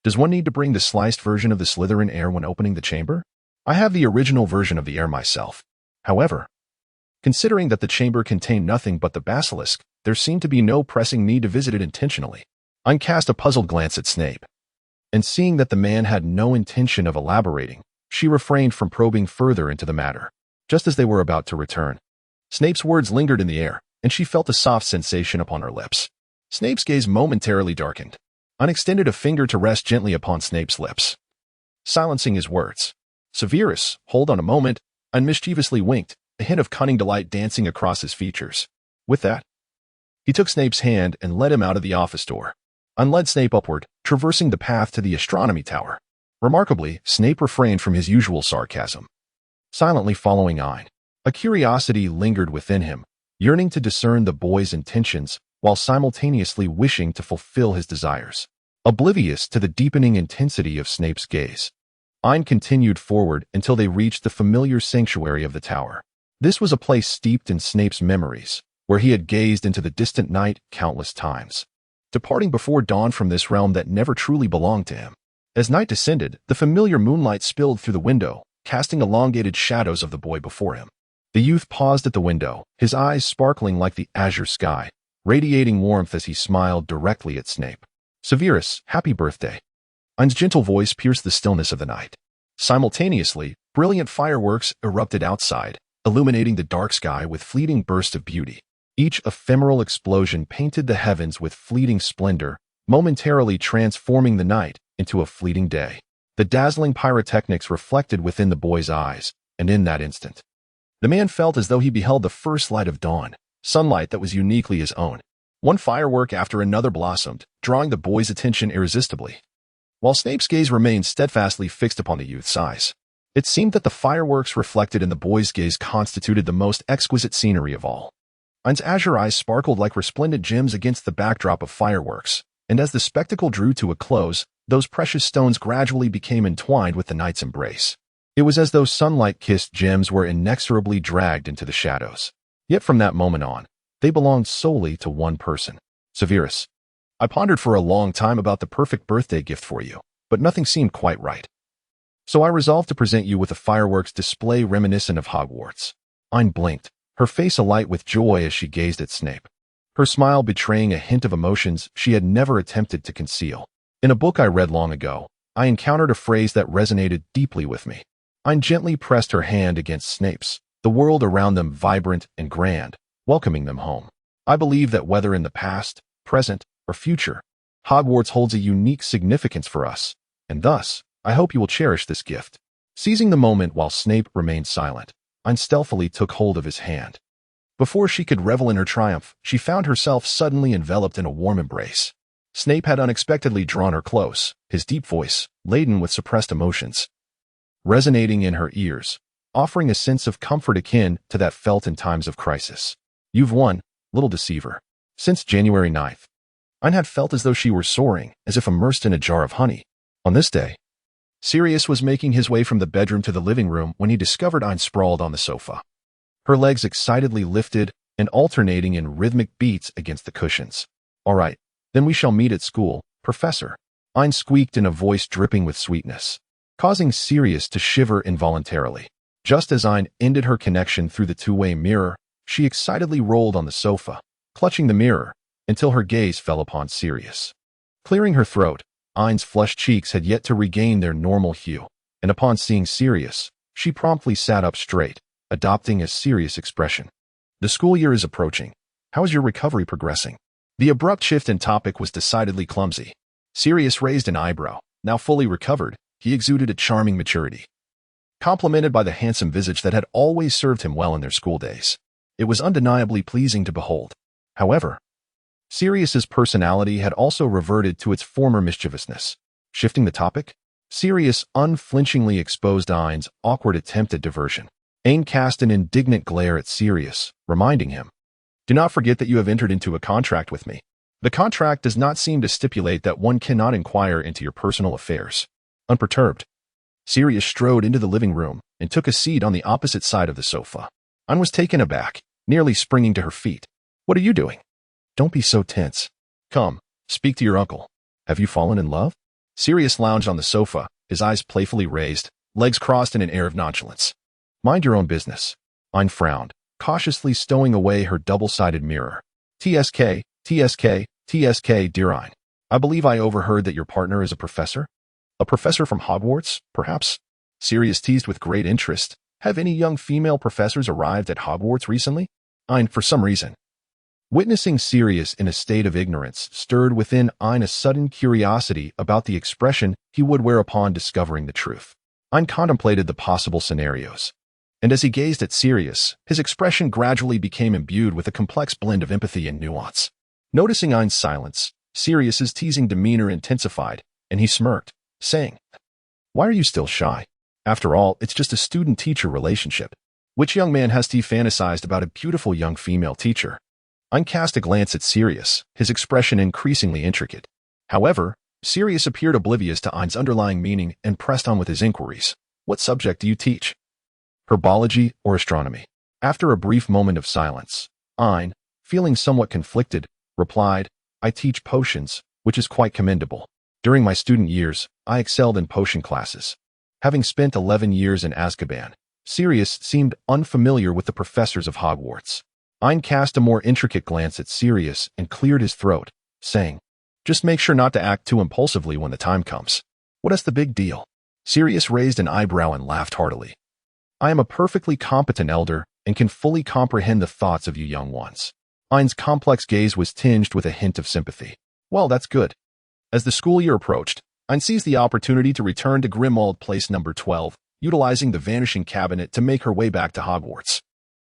"Does one need to bring the sliced version of the Slytherin heir when opening the chamber? I have the original version of the heir myself." However, considering that the chamber contained nothing but the basilisk, there seemed to be no pressing need to visit it intentionally. Ain cast a puzzled glance at Snape, and seeing that the man had no intention of elaborating, she refrained from probing further into the matter. Just as they were about to return, Snape's words lingered in the air, and she felt a soft sensation upon her lips. Snape's gaze momentarily darkened. Ain extended a finger to rest gently upon Snape's lips, silencing his words. "Severus, hold on a moment," Ain mischievously winked, a hint of cunning delight dancing across his features. With that, he took Snape's hand and led him out of the office door. Ain led Snape upward, traversing the path to the astronomy tower. Remarkably, Snape refrained from his usual sarcasm, silently following Ain. A curiosity lingered within him, yearning to discern the boy's intentions while simultaneously wishing to fulfill his desires. Oblivious to the deepening intensity of Snape's gaze, Ain continued forward until they reached the familiar sanctuary of the tower. This was a place steeped in Snape's memories, where he had gazed into the distant night countless times, departing before dawn from this realm that never truly belonged to him. As night descended, the familiar moonlight spilled through the window, casting elongated shadows of the boy before him. The youth paused at the window, his eyes sparkling like the azure sky, radiating warmth as he smiled directly at Snape. "Severus, happy birthday." Ain's gentle voice pierced the stillness of the night. Simultaneously, brilliant fireworks erupted outside, illuminating the dark sky with fleeting bursts of beauty. Each ephemeral explosion painted the heavens with fleeting splendor, momentarily transforming the night into a fleeting day. The dazzling pyrotechnics reflected within the boy's eyes, and in that instant, the man felt as though he beheld the first light of dawn, sunlight that was uniquely his own. One firework after another blossomed, drawing the boy's attention irresistibly, while Snape's gaze remained steadfastly fixed upon the youth's eyes. It seemed that the fireworks reflected in the boy's gaze constituted the most exquisite scenery of all. Ain's azure eyes sparkled like resplendent gems against the backdrop of fireworks, and as the spectacle drew to a close, those precious stones gradually became entwined with the night's embrace. It was as though sunlight-kissed gems were inexorably dragged into the shadows. Yet from that moment on, they belonged solely to one person, Severus. I pondered for a long time about the perfect birthday gift for you, but nothing seemed quite right. So I resolved to present you with a fireworks display reminiscent of Hogwarts. Ain blinked, her face alight with joy as she gazed at Snape, her smile betraying a hint of emotions she had never attempted to conceal. In a book I read long ago, I encountered a phrase that resonated deeply with me. Ain gently pressed her hand against Snape's, the world around them vibrant and grand, welcoming them home. I believe that whether in the past, present, or future, Hogwarts holds a unique significance for us, and thus, I hope you will cherish this gift. Seizing the moment while Snape remained silent, Ain stealthily took hold of his hand. Before she could revel in her triumph, she found herself suddenly enveloped in a warm embrace. Snape had unexpectedly drawn her close, his deep voice, laden with suppressed emotions, resonating in her ears, offering a sense of comfort akin to that felt in times of crisis. "You've won, little deceiver." Since January 9th, Ain had felt as though she were soaring, as if immersed in a jar of honey. On this day, Sirius was making his way from the bedroom to the living room when he discovered Ain sprawled on the sofa. Her legs excitedly lifted and alternating in rhythmic beats against the cushions. "All right, then we shall meet at school, Professor," Ain squeaked in a voice dripping with sweetness, causing Sirius to shiver involuntarily. Just as Ain ended her connection through the two-way mirror, she excitedly rolled on the sofa, clutching the mirror, until her gaze fell upon Sirius. Clearing her throat, Ain's flushed cheeks had yet to regain their normal hue, and upon seeing Sirius, she promptly sat up straight, adopting a serious expression. "The school year is approaching. How is your recovery progressing?" The abrupt shift in topic was decidedly clumsy. Sirius raised an eyebrow. Now fully recovered, he exuded a charming maturity, complemented by the handsome visage that had always served him well in their school days. It was undeniably pleasing to behold. However, Sirius's personality had also reverted to its former mischievousness. Shifting the topic, Sirius unflinchingly exposed Ain's awkward attempt at diversion. Ain cast an indignant glare at Sirius, reminding him, "Do not forget that you have entered into a contract with me. The contract does not seem to stipulate that one cannot inquire into your personal affairs." Unperturbed, Sirius strode into the living room and took a seat on the opposite side of the sofa. Ain was taken aback, nearly springing to her feet. "What are you doing? Don't be so tense. Come, speak to your uncle. Have you fallen in love?" Sirius lounged on the sofa, his eyes playfully raised, legs crossed in an air of nonchalance. "Mind your own business." Ain frowned, cautiously stowing away her double-sided mirror. TSK, dear Ain. "I believe I overheard that your partner is a professor? A professor from Hogwarts, perhaps?" Sirius teased with great interest. "Have any young female professors arrived at Hogwarts recently?" Ain, for some reason, witnessing Sirius in a state of ignorance, stirred within Ain a sudden curiosity about the expression he would wear upon discovering the truth. Ain contemplated the possible scenarios, and as he gazed at Sirius, his expression gradually became imbued with a complex blend of empathy and nuance. Noticing Ain's silence, Sirius's teasing demeanor intensified, and he smirked, saying, "Why are you still shy? After all, it's just a student-teacher relationship. Which young man has fantasized about a beautiful young female teacher?" Ain cast a glance at Sirius, his expression increasingly intricate. However, Sirius appeared oblivious to Ain's underlying meaning and pressed on with his inquiries. "What subject do you teach? Herbology or astronomy?" After a brief moment of silence, Ain, feeling somewhat conflicted, replied, "I teach potions, which is quite commendable. During my student years, I excelled in potion classes." Having spent 11 years in Azkaban, Sirius seemed unfamiliar with the professors of Hogwarts. Ain cast a more intricate glance at Sirius and cleared his throat, saying, "Just make sure not to act too impulsively when the time comes." "What is the big deal?" Sirius raised an eyebrow and laughed heartily. "I am a perfectly competent elder and can fully comprehend the thoughts of you young ones." Ain's complex gaze was tinged with a hint of sympathy. "Well, that's good." As the school year approached, Ain seized the opportunity to return to Grimmauld Place number 12, utilizing the vanishing cabinet to make her way back to Hogwarts.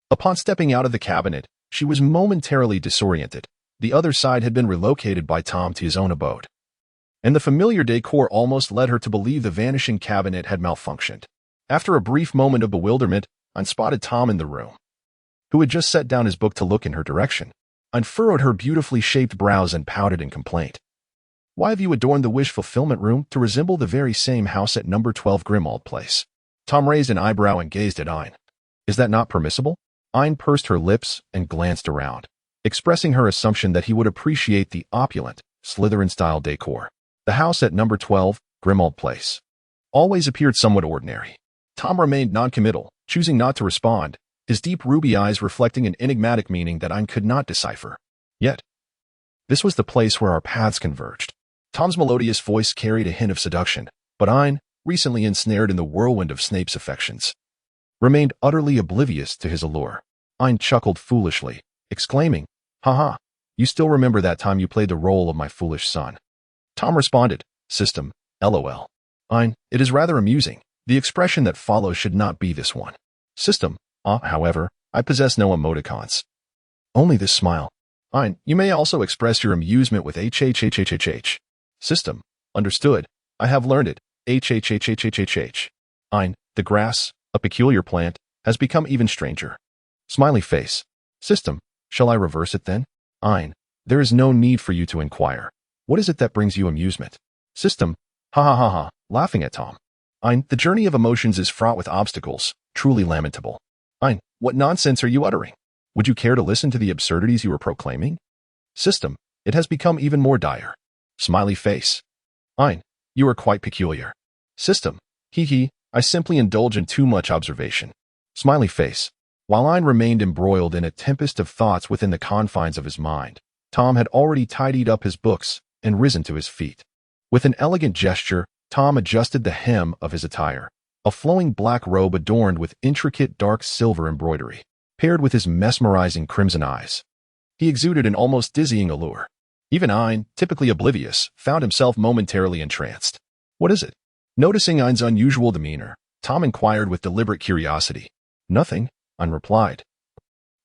Upon stepping out of the cabinet, she was momentarily disoriented. The other side had been relocated by Tom to his own abode, and the familiar decor almost led her to believe the vanishing cabinet had malfunctioned. After a brief moment of bewilderment, Ain spotted Tom in the room, who had just set down his book to look in her direction. Ain furrowed her beautifully shaped brows and pouted in complaint. "Why have you adorned the wish fulfillment room to resemble the very same house at number 12 Grimmauld Place?" Tom raised an eyebrow and gazed at Ain. "Is that not permissible?" Ain pursed her lips and glanced around, expressing her assumption that he would appreciate the opulent, Slytherin-style decor. The house at number 12, Grimmauld Place, always appeared somewhat ordinary. Tom remained noncommittal, choosing not to respond, his deep ruby eyes reflecting an enigmatic meaning that Ain could not decipher. Yet, this was the place where our paths converged. Tom's melodious voice carried a hint of seduction, but Ain, recently ensnared in the whirlwind of Snape's affections, remained utterly oblivious to his allure. Ain chuckled foolishly, exclaiming, "Haha, you still remember that time you played the role of my foolish son?" Tom responded, "System, LOL. Ain, it is rather amusing. The expression that follows should not be this one. System, however, I possess no emoticons. Only this smile. Ain, you may also express your amusement with HHHHHH. System, understood. I have learned it. HHHHHH. Ain, the grass, a peculiar plant, has become even stranger. Smiley face. System, shall I reverse it then? Ain, there is no need for you to inquire. What is it that brings you amusement? System, Ha ha ha ha, laughing at Tom. Ein, the journey of emotions is fraught with obstacles, truly lamentable. Ein, what nonsense are you uttering? Would you care to listen to the absurdities you are proclaiming? System, it has become even more dire. Smiley face. Ein, you are quite peculiar. System, hee, I simply indulge in too much observation. Smiley face. While Ein remained embroiled in a tempest of thoughts within the confines of his mind, Tom had already tidied up his books and risen to his feet. With an elegant gesture, Tom adjusted the hem of his attire, a flowing black robe adorned with intricate dark silver embroidery, paired with his mesmerizing crimson eyes. He exuded an almost dizzying allure. Even Ein, typically oblivious, found himself momentarily entranced. What is it? Noticing Ein's unusual demeanor, Tom inquired with deliberate curiosity. Nothing, Ein replied,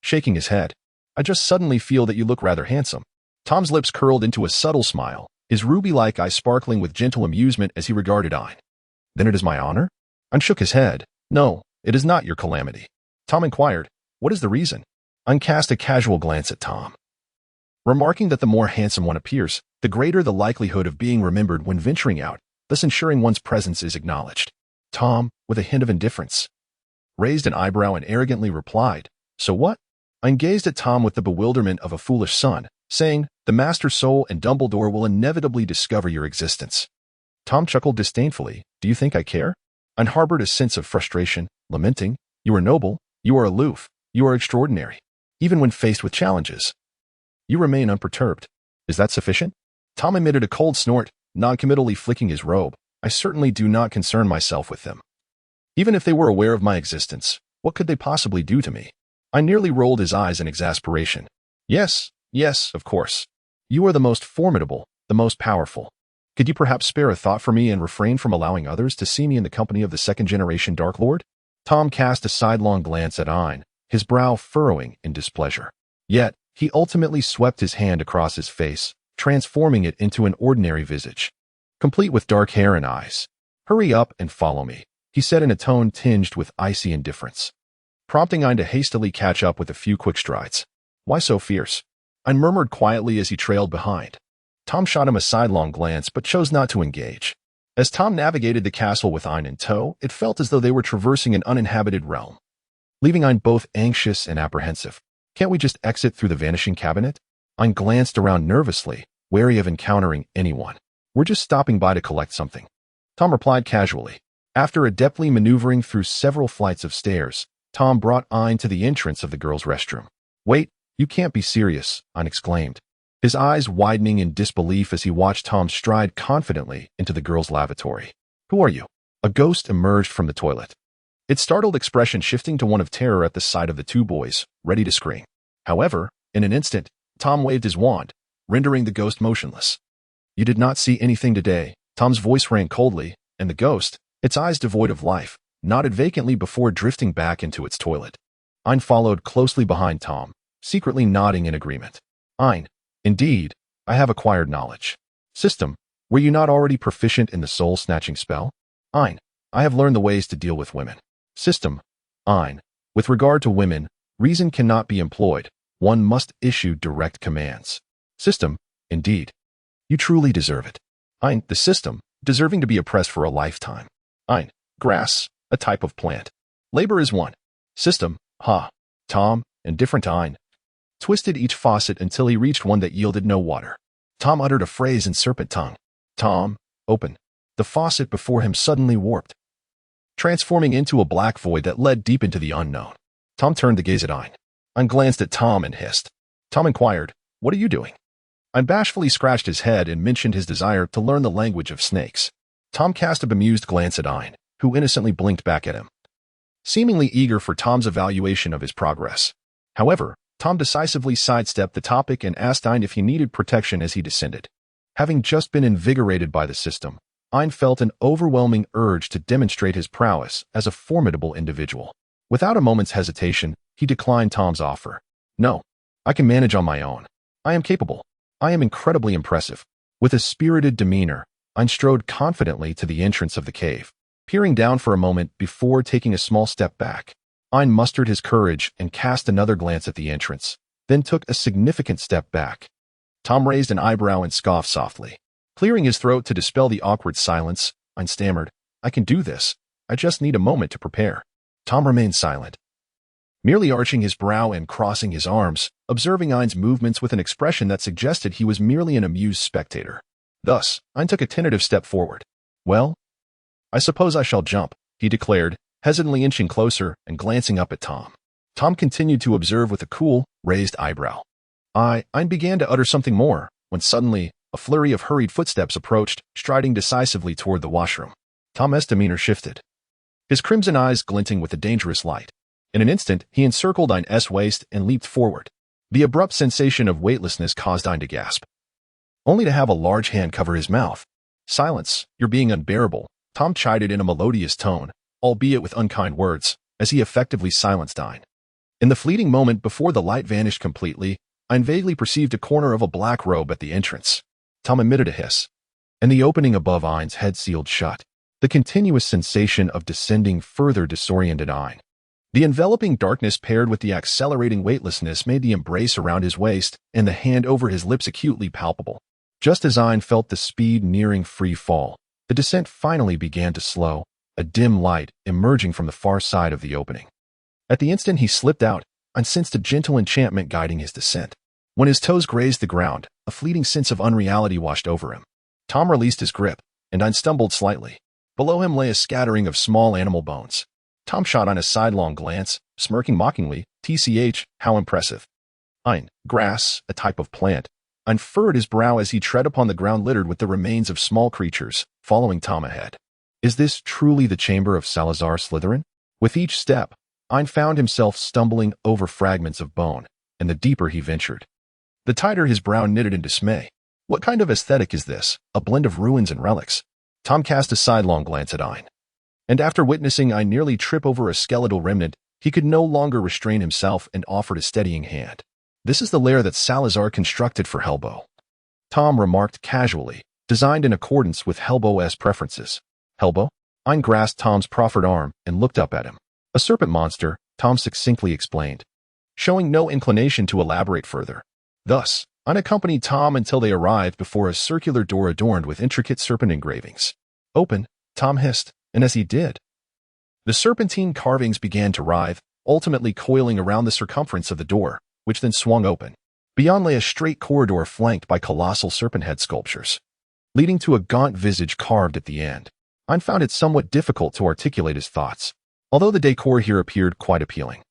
shaking his head. I just suddenly feel that you look rather handsome. Tom's lips curled into a subtle smile, his ruby-like eyes sparkling with gentle amusement as he regarded Ein. Then it is my honor? Ein shook his head. No, it is not your calamity. Tom inquired, what is the reason? Ein cast a casual glance at Tom, remarking that the more handsome one appears, the greater the likelihood of being remembered when venturing out, thus ensuring one's presence is acknowledged. Tom, with a hint of indifference, raised an eyebrow and arrogantly replied, so what? Ein gazed at Tom with the bewilderment of a foolish son, saying, the Master Soul and Dumbledore will inevitably discover your existence. Tom chuckled disdainfully. Do you think I care? Ein harbored a sense of frustration, lamenting, you are noble, you are aloof, you are extraordinary. Even when faced with challenges, you remain unperturbed. Is that sufficient? Tom emitted a cold snort, noncommittally flicking his robe. I certainly do not concern myself with them. Even if they were aware of my existence, what could they possibly do to me? I nearly rolled his eyes in exasperation. Yes, of course. You are the most formidable, the most powerful. Could you perhaps spare a thought for me and refrain from allowing others to see me in the company of the second-generation Dark Lord? Tom cast a sidelong glance at Ein, his brow furrowing in displeasure. Yet, he ultimately swept his hand across his face, transforming it into an ordinary visage, complete with dark hair and eyes. Hurry up and follow me, he said in a tone tinged with icy indifference, prompting Ein to hastily catch up with a few quick strides. Why so fierce? Ein murmured quietly as he trailed behind. Tom shot him a sidelong glance but chose not to engage. As Tom navigated the castle with Ein in tow, it felt as though they were traversing an uninhabited realm, leaving Ein both anxious and apprehensive. Can't we just exit through the vanishing cabinet? Ein glanced around nervously, wary of encountering anyone. We're just stopping by to collect something, Tom replied casually. After adeptly maneuvering through several flights of stairs, Tom brought Ein to the entrance of the girls' restroom. Wait, you can't be serious, Ein exclaimed, his eyes widening in disbelief as he watched Tom stride confidently into the girls' lavatory. Who are you? A ghost emerged from the toilet, its startled expression shifting to one of terror at the sight of the two boys, ready to scream. However, in an instant, Tom waved his wand, rendering the ghost motionless. You did not see anything today, Tom's voice rang coldly, and the ghost, its eyes devoid of life, nodded vacantly before drifting back into its toilet. Ein followed closely behind Tom, secretly nodding in agreement. Ein, indeed, I have acquired knowledge. System, were you not already proficient in the soul-snatching spell? Ein, I have learned the ways to deal with women. System, Ein, with regard to women, reason cannot be employed, one must issue direct commands. System, indeed. You truly deserve it. Ein, the system, deserving to be oppressed for a lifetime. Ein, grass, a type of plant. Labor is one. System, ha. Tom, indifferent Ein, twisted each faucet until he reached one that yielded no water. Tom uttered a phrase in serpent tongue. Tom, open. The faucet before him suddenly warped, transforming into a black void that led deep into the unknown. Tom turned to gaze at Ein. Ein glanced at Tom and hissed. Tom inquired, what are you doing? Ein bashfully scratched his head and mentioned his desire to learn the language of snakes. Tom cast a bemused glance at Ein, who innocently blinked back at him, seemingly eager for Tom's evaluation of his progress. However, Tom decisively sidestepped the topic and asked Ein if he needed protection as he descended. Having just been invigorated by the system, Ein felt an overwhelming urge to demonstrate his prowess as a formidable individual. Without a moment's hesitation, he declined Tom's offer. No, I can manage on my own. I am capable. I am incredibly impressive. With a spirited demeanor, Ein strode confidently to the entrance of the cave, peering down for a moment before taking a small step back. Ein mustered his courage and cast another glance at the entrance, then took a significant step back. Tom raised an eyebrow and scoffed softly. Clearing his throat to dispel the awkward silence, Ain stammered, "I can do this. I just need a moment to prepare." Tom remained silent, merely arching his brow and crossing his arms, observing Ain's movements with an expression that suggested he was merely an amused spectator. Thus, Ain took a tentative step forward. "Well, I suppose I shall jump," he declared, hesitantly inching closer and glancing up at Tom. Tom continued to observe with a cool, raised eyebrow. Ain began to utter something more, when suddenly, a flurry of hurried footsteps approached, striding decisively toward the washroom. Tom's demeanor shifted, his crimson eyes glinting with a dangerous light. In an instant, he encircled Ain's waist and leaped forward. The abrupt sensation of weightlessness caused Ain to gasp, only to have a large hand cover his mouth. "Silence, you're being unbearable," Tom chided in a melodious tone, albeit with unkind words, as he effectively silenced Ain. In the fleeting moment before the light vanished completely, Ain vaguely perceived a corner of a black robe at the entrance. Tom emitted a hiss, and the opening above Ain's head sealed shut. The continuous sensation of descending further disoriented Ain. The enveloping darkness paired with the accelerating weightlessness made the embrace around his waist and the hand over his lips acutely palpable. Just as Ain felt the speed nearing free fall, the descent finally began to slow, a dim light emerging from the far side of the opening. At the instant he slipped out, Ain sensed a gentle enchantment guiding his descent. When his toes grazed the ground, a fleeting sense of unreality washed over him. Tom released his grip, and Ain stumbled slightly. Below him lay a scattering of small animal bones. Tom shot on a sidelong glance, smirking mockingly, "TCH, how impressive." Ain, grass, a type of plant. Ain furrowed his brow as he tread upon the ground littered with the remains of small creatures, following Tom ahead. Is this truly the chamber of Salazar Slytherin? With each step, Ain found himself stumbling over fragments of bone, and the deeper he ventured, the tighter his brow knitted in dismay. What kind of aesthetic is this? A blend of ruins and relics? Tom cast a sidelong glance at Ain, and after witnessing Ain nearly trip over a skeletal remnant, he could no longer restrain himself and offered a steadying hand. "This is the lair that Salazar constructed for Helbo," Tom remarked casually, designed in accordance with Helbo's preferences. "Helbo?" Ain grasped Tom's proffered arm and looked up at him. "A serpent monster," Tom succinctly explained, showing no inclination to elaborate further. Thus, Ain accompanied Tom until they arrived before a circular door adorned with intricate serpent engravings. "Open," Tom hissed, and as he did, the serpentine carvings began to writhe, ultimately coiling around the circumference of the door, which then swung open. Beyond lay a straight corridor flanked by colossal serpent head sculptures, leading to a gaunt visage carved at the end. Ain found it somewhat difficult to articulate his thoughts, although the decor here appeared quite appealing.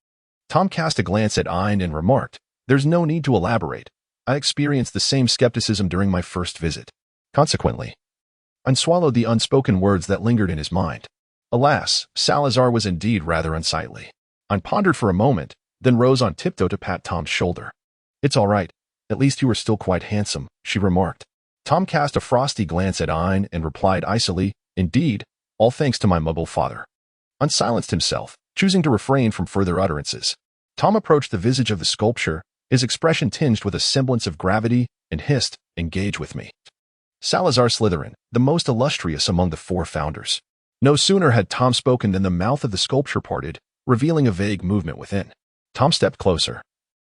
Tom cast a glance at Ain and remarked, "There's no need to elaborate. I experienced the same skepticism during my first visit." Consequently, Ain swallowed the unspoken words that lingered in his mind. Alas, Salazar was indeed rather unsightly. Ain pondered for a moment, then rose on tiptoe to pat Tom's shoulder. "It's all right. At least you are still quite handsome," she remarked. Tom cast a frosty glance at Ain and replied icily, "Indeed, all thanks to my muggle father." Ain silenced himself, choosing to refrain from further utterances. Tom approached the visage of the sculpture, his expression tinged with a semblance of gravity, and hissed, "Engage with me." Salazar Slytherin, the most illustrious among the four founders. No sooner had Tom spoken than the mouth of the sculpture parted, revealing a vague movement within. Tom stepped closer,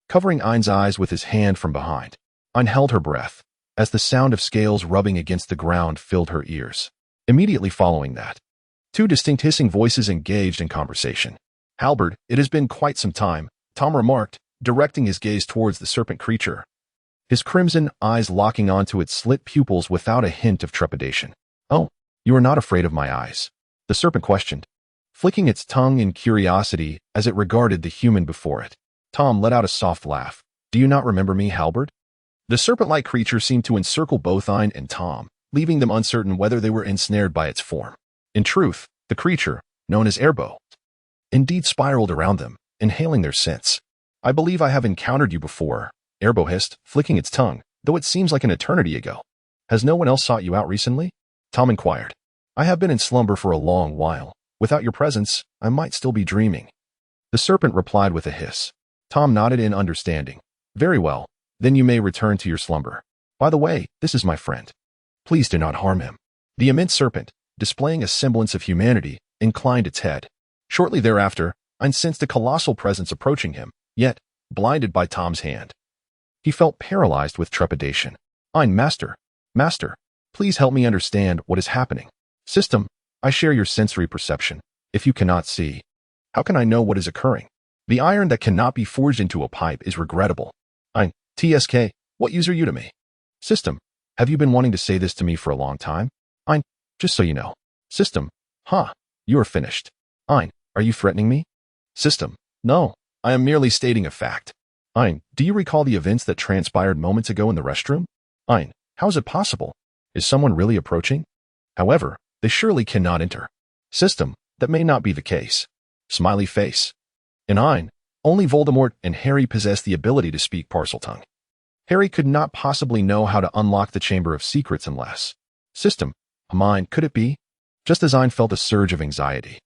covering Ain's eyes with his hand from behind. Ain held her breath, as the sound of scales rubbing against the ground filled her ears. Immediately following that, two distinct hissing voices engaged in conversation. "Halberd, it has been quite some time," Tom remarked, directing his gaze towards the serpent creature, his crimson eyes locking onto its slit pupils without a hint of trepidation. "Oh, you are not afraid of my eyes?" the serpent questioned, flicking its tongue in curiosity as it regarded the human before it. Tom let out a soft laugh. "Do you not remember me, Halberd?" The serpent-like creature seemed to encircle both Ain and Tom, leaving them uncertain whether they were ensnared by its form. In truth, the creature, known as Erbo, indeed spiraled around them, inhaling their scents. "I believe I have encountered you before," Erbo hissed, flicking its tongue, "though it seems like an eternity ago. Has no one else sought you out recently?" Tom inquired. "I have been in slumber for a long while. Without your presence, I might still be dreaming." The serpent replied with a hiss. Tom nodded in understanding. "Very well, then you may return to your slumber. By the way, this is my friend. Please do not harm him." The immense serpent, displaying a semblance of humanity, inclined its head. Shortly thereafter, Ain sensed a colossal presence approaching him, yet, blinded by Tom's hand, he felt paralyzed with trepidation. "Ain, master! Master!" Please help me understand what is happening. System, I share your sensory perception. If you cannot see, how can I know what is occurring? The iron that cannot be forged into a pipe is regrettable. Ein, TSK, what use are you to me? System, have you been wanting to say this to me for a long time? Ein, just so you know. System, you are finished. Ein, are you threatening me? System, no, I am merely stating a fact. Ein, do you recall the events that transpired moments ago in the restroom? Ein, how is it possible? Is someone really approaching? However, they surely cannot enter. System, that may not be the case. Smiley face. In Ein, only Voldemort and Harry possess the ability to speak Parseltongue. Harry could not possibly know how to unlock the Chamber of Secrets unless. System, mine, could it be? Just as Ein felt a surge of anxiety.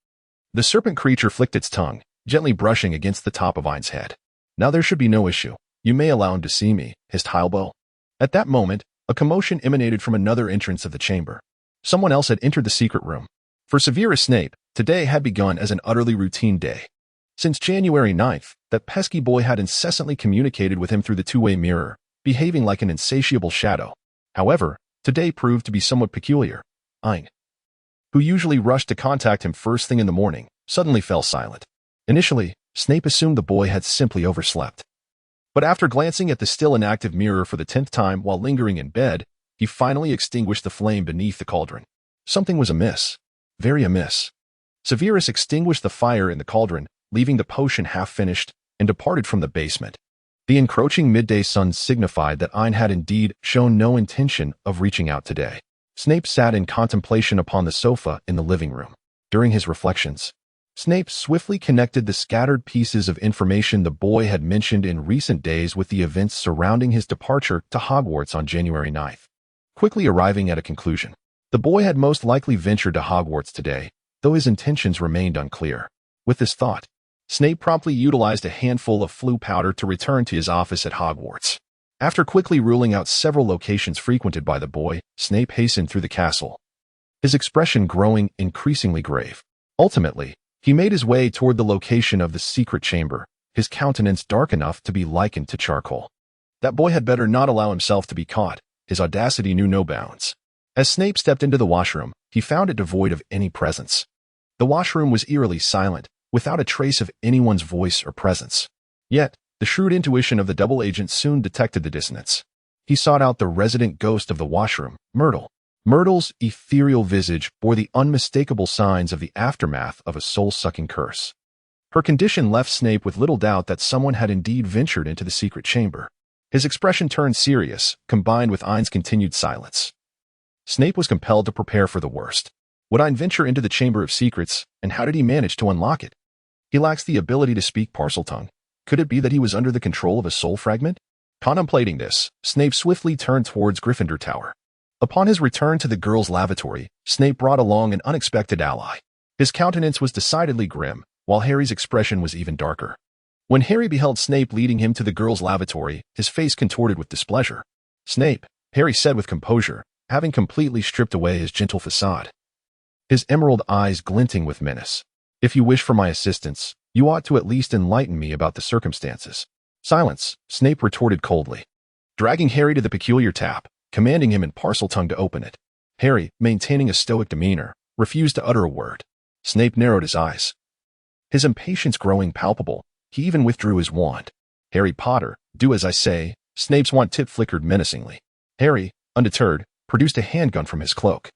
The serpent creature flicked its tongue, gently brushing against the top of Ein's head. Now there should be no issue. You may allow him to see me, hissed Heilbo. At that moment, a commotion emanated from another entrance of the chamber. Someone else had entered the secret room. For Severus Snape, today had begun as an utterly routine day. Since January 9th, that pesky boy had incessantly communicated with him through the two-way mirror, behaving like an insatiable shadow. However, today proved to be somewhat peculiar. Ein, who usually rushed to contact him first thing in the morning, suddenly fell silent. Initially, Snape assumed the boy had simply overslept. But after glancing at the still inactive mirror for the 10th time while lingering in bed, he finally extinguished the flame beneath the cauldron. Something was amiss. Very amiss. Severus extinguished the fire in the cauldron, leaving the potion half-finished, and departed from the basement. The encroaching midday sun signified that Ein had indeed shown no intention of reaching out today. Snape sat in contemplation upon the sofa in the living room. During his reflections, Snape swiftly connected the scattered pieces of information the boy had mentioned in recent days with the events surrounding his departure to Hogwarts on January 9th. Quickly arriving at a conclusion. The boy had most likely ventured to Hogwarts today, though his intentions remained unclear. With this thought, Snape promptly utilized a handful of flu powder to return to his office at Hogwarts. After quickly ruling out several locations frequented by the boy, Snape hastened through the castle, his expression growing increasingly grave. Ultimately, he made his way toward the location of the secret chamber, his countenance dark enough to be likened to charcoal. That boy had better not allow himself to be caught. His audacity knew no bounds. As Snape stepped into the washroom, he found it devoid of any presence. The washroom was eerily silent, without a trace of anyone's voice or presence. Yet, the shrewd intuition of the double agent soon detected the dissonance. He sought out the resident ghost of the washroom, Myrtle. Myrtle's ethereal visage bore the unmistakable signs of the aftermath of a soul-sucking curse. Her condition left Snape with little doubt that someone had indeed ventured into the secret chamber. His expression turned serious, combined with Ein's continued silence. Snape was compelled to prepare for the worst. Would Ein venture into the Chamber of Secrets, and how did he manage to unlock it? He lacks the ability to speak Parseltongue. Could it be that he was under the control of a soul fragment? Contemplating this, Snape swiftly turned towards Gryffindor Tower. Upon his return to the girls' lavatory, Snape brought along an unexpected ally. His countenance was decidedly grim, while Harry's expression was even darker. When Harry beheld Snape leading him to the girls' lavatory, his face contorted with displeasure. "Snape," Harry said with composure, having completely stripped away his gentle facade, his emerald eyes glinting with menace. "If you wish for my assistance, you ought to at least enlighten me about the circumstances." "Silence," Snape retorted coldly, dragging Harry to the peculiar tap, commanding him in Parseltongue to open it. Harry, maintaining a stoic demeanor, refused to utter a word. Snape narrowed his eyes, his impatience growing palpable. He even withdrew his wand. "Harry Potter, do as I say." Snape's wand tip flickered menacingly. Harry, undeterred, produced a handgun from his cloak,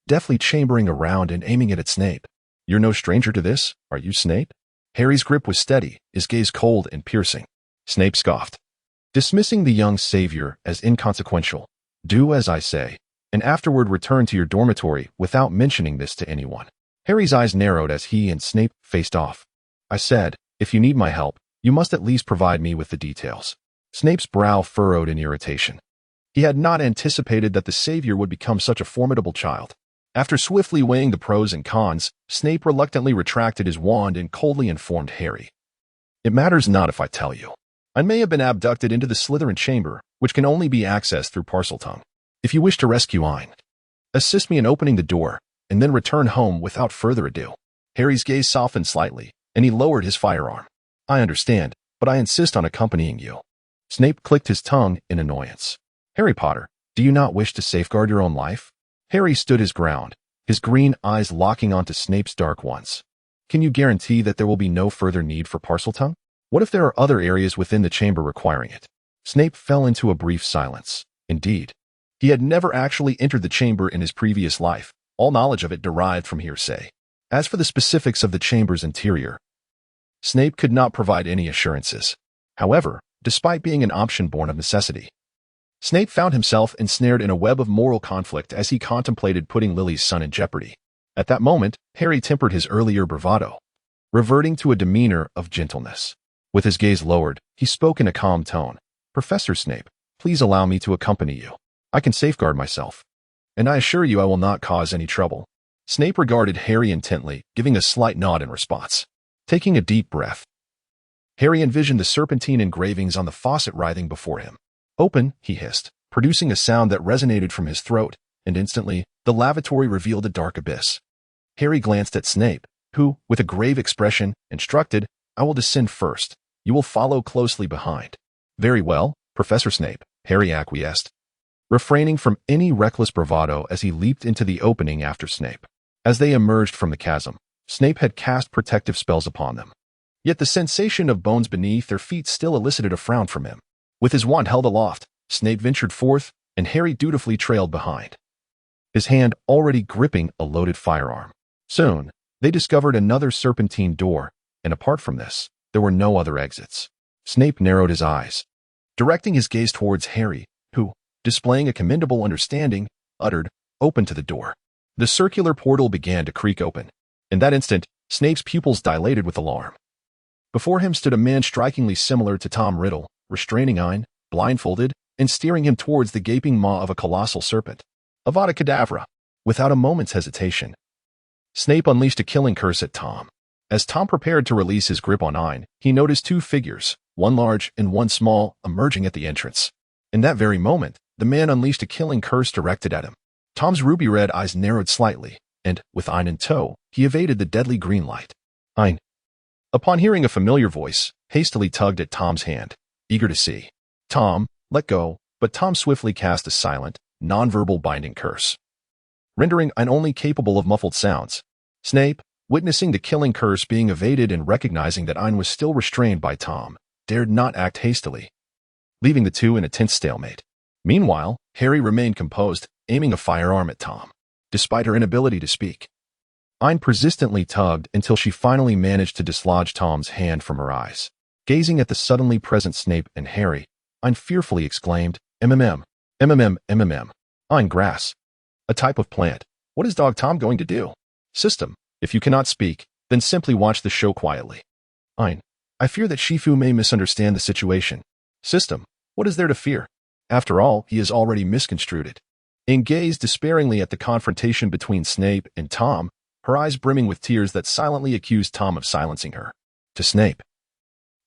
deftly chambering around and aiming it at Snape. "You're no stranger to this, are you, Snape?" Harry's grip was steady, his gaze cold and piercing. Snape scoffed, dismissing the young savior as inconsequential. "Do as I say, and afterward return to your dormitory without mentioning this to anyone." Harry's eyes narrowed as he and Snape faced off. "I said, if you need my help, you must at least provide me with the details." Snape's brow furrowed in irritation. He had not anticipated that the savior would become such a formidable child. After swiftly weighing the pros and cons, Snape reluctantly retracted his wand and coldly informed Harry, "It matters not if I tell you. I may have been abducted into the Slytherin chamber, which can only be accessed through Parseltongue. If you wish to rescue Ein, assist me in opening the door, and then return home without further ado." Harry's gaze softened slightly, and he lowered his firearm. "I understand, but I insist on accompanying you." Snape clicked his tongue in annoyance. "Harry Potter, Do you not wish to safeguard your own life? Harry stood his ground, his green eyes locking onto Snape's dark ones. Can you guarantee that there will be no further need for Parseltongue? What if there are other areas within the chamber requiring it? Snape fell into a brief silence. Indeed, he had never actually entered the chamber in his previous life, all knowledge of it derived from hearsay. As for the specifics of the chamber's interior, Snape could not provide any assurances. However, despite being an option born of necessity, Snape found himself ensnared in a web of moral conflict as he contemplated putting Lily's son in jeopardy. At that moment, Harry tempered his earlier bravado, reverting to a demeanor of gentleness. With his gaze lowered, he spoke in a calm tone. Professor Snape, please allow me to accompany you. I can safeguard myself, and I assure you I will not cause any trouble. Snape regarded Harry intently, giving a slight nod in response. Taking a deep breath, Harry envisioned the serpentine engravings on the faucet writhing before him. Open, he hissed, producing a sound that resonated from his throat, and instantly, the lavatory revealed a dark abyss. Harry glanced at Snape, who, with a grave expression, instructed, I will descend first. You will follow closely behind. Very well, Professor Snape, Harry acquiesced, refraining from any reckless bravado as he leaped into the opening after Snape. As they emerged from the chasm, Snape had cast protective spells upon them. Yet the sensation of bones beneath their feet still elicited a frown from him. With his wand held aloft, Snape ventured forth, and Harry dutifully trailed behind, his hand already gripping a loaded firearm. Soon, they discovered another serpentine door, and apart from this, there were no other exits. Snape narrowed his eyes, directing his gaze towards Harry, who, displaying a commendable understanding, uttered, open to the door. The circular portal began to creak open. In that instant, Snape's pupils dilated with alarm. Before him stood a man strikingly similar to Tom Riddle, restraining Ain, blindfolded, and steering him towards the gaping maw of a colossal serpent. Avada Kedavra! Without a moment's hesitation, Snape unleashed a killing curse at Tom. As Tom prepared to release his grip on Ain, he noticed two figures, one large and one small, emerging at the entrance. In that very moment, the man unleashed a killing curse directed at him. Tom's ruby-red eyes narrowed slightly, and, with Ain in tow, he evaded the deadly green light. Ain, upon hearing a familiar voice, hastily tugged at Tom's hand, eager to see. Tom, let go, but Tom swiftly cast a silent, non-verbal binding curse, rendering Ain only capable of muffled sounds. Snape, witnessing the killing curse being evaded and recognizing that Ain was still restrained by Tom, dared not act hastily, leaving the two in a tense stalemate. Meanwhile, Harry remained composed, aiming a firearm at Tom. Despite her inability to speak, Ain persistently tugged until she finally managed to dislodge Tom's hand from her eyes. Gazing at the suddenly present Snape and Harry, Ain fearfully exclaimed, MMM, MMM, MMM. Ain grass. A type of plant. What is Dog Tom going to do? System, if you cannot speak, then simply watch the show quietly. Ain, I fear that Shifu may misunderstand the situation. System, what is there to fear? After all, he has already misconstrued it. Ain gazed despairingly at the confrontation between Snape and Tom, her eyes brimming with tears that silently accused Tom of silencing her. To Snape,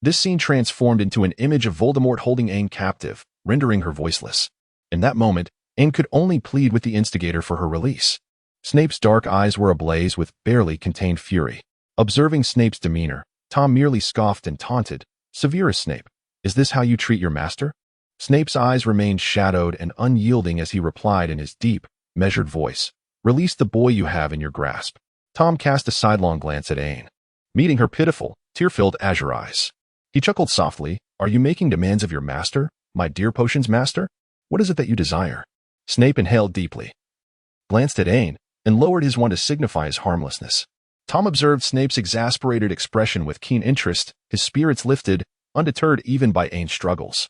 this scene transformed into an image of Voldemort holding Ain captive, rendering her voiceless. In that moment, Ain could only plead with the instigator for her release. Snape's dark eyes were ablaze with barely contained fury. Observing Snape's demeanor, Tom merely scoffed and taunted, Severus Snape, is this how you treat your master? Snape's eyes remained shadowed and unyielding as he replied in his deep, measured voice, release the boy you have in your grasp. Tom cast a sidelong glance at Ain, meeting her pitiful, tear-filled azure eyes. He chuckled softly, are you making demands of your master, my dear potions master? What is it that you desire? Snape inhaled deeply, glanced at Ain, and lowered his wand to signify his harmlessness. Tom observed Snape's exasperated expression with keen interest, his spirits lifted, undeterred even by Ain's struggles.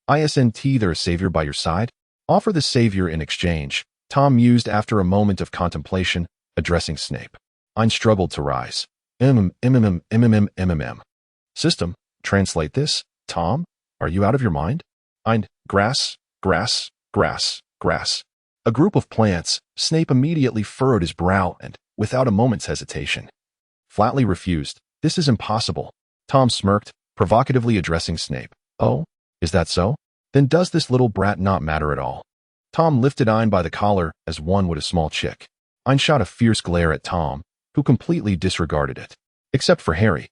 Isn't there a savior by your side? Offer the savior in exchange, Tom mused after a moment of contemplation, addressing Snape. Ain struggled to rise. MMM. System, translate this. Tom, are you out of your mind? Ain, grass. A group of plants. Snape immediately furrowed his brow and, without a moment's hesitation, flatly refused. This is impossible. Tom smirked, provocatively addressing Snape. Oh, is that so? Then does this little brat not matter at all? Tom lifted Ain by the collar as one would a small chick. Ain shot a fierce glare at Tom, who completely disregarded it. Except for Harry.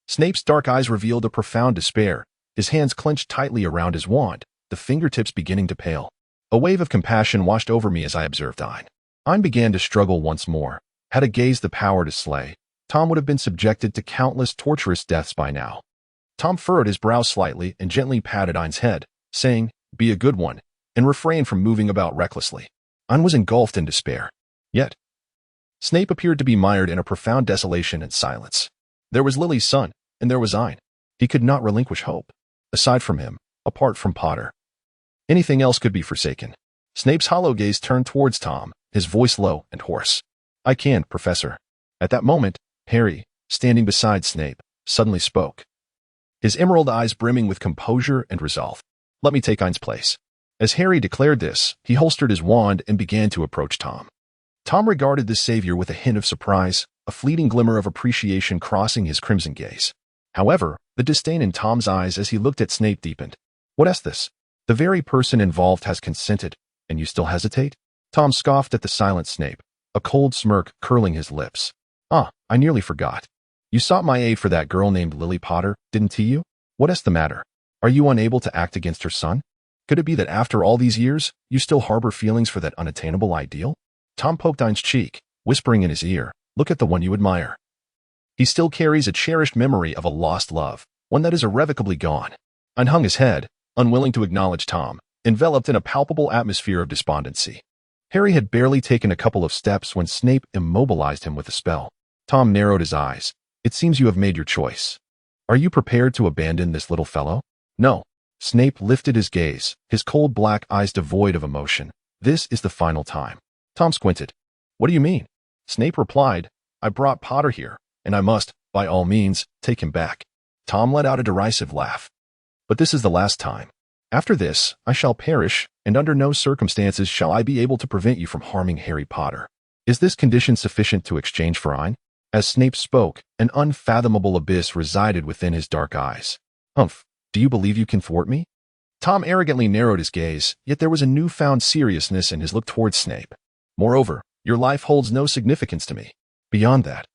Snape's dark eyes revealed a profound despair, his hands clenched tightly around his wand, the fingertips beginning to pale. A wave of compassion washed over me as I observed Ain. Ain began to struggle once more. Had a gaze the power to slay, Tom would have been subjected to countless torturous deaths by now. Tom furrowed his brow slightly and gently patted Ain's head, saying, "Be a good one, and refrain from moving about recklessly." Ain was engulfed in despair. Yet, Snape appeared to be mired in a profound desolation and silence. There was Lily's son, and there was Ain. He could not relinquish hope. Aside from him, apart from Potter, anything else could be forsaken. Snape's hollow gaze turned towards Tom, his voice low and hoarse. "I can, Professor." At that moment, Harry, standing beside Snape, suddenly spoke, his emerald eyes brimming with composure and resolve. "Let me take Ain's place." As Harry declared this, he holstered his wand and began to approach Tom. Tom regarded this savior with a hint of surprise, a fleeting glimmer of appreciation crossing his crimson gaze. However, the disdain in Tom's eyes as he looked at Snape deepened. "What is this? The very person involved has consented, and you still hesitate?" Tom scoffed at the silent Snape, a cold smirk curling his lips. "Ah, I nearly forgot. You sought my aid for that girl named Lily Potter, didn't you? What is the matter? Are you unable to act against her son? Could it be that after all these years, you still harbor feelings for that unattainable ideal?" Tom poked Ain's cheek, whispering in his ear, "Look at the one you admire. He still carries a cherished memory of a lost love, one that is irrevocably gone." Ain hung his head, unwilling to acknowledge Tom, enveloped in a palpable atmosphere of despondency. Harry had barely taken a couple of steps when Snape immobilized him with a spell. Tom narrowed his eyes. "It seems you have made your choice. Are you prepared to abandon this little fellow?" "No." Snape lifted his gaze, his cold black eyes devoid of emotion. "This is the final time." Tom squinted. "What do you mean?" Snape replied, "I brought Potter here, and I must, by all means, take him back." Tom let out a derisive laugh. "But this is the last time. After this, I shall perish, and under no circumstances shall I be able to prevent you from harming Harry Potter. Is this condition sufficient to exchange for Ain?" As Snape spoke, an unfathomable abyss resided within his dark eyes. "Humph, do you believe you can thwart me?" Tom arrogantly narrowed his gaze, yet there was a newfound seriousness in his look towards Snape. "Moreover, your life holds no significance to me. Beyond that,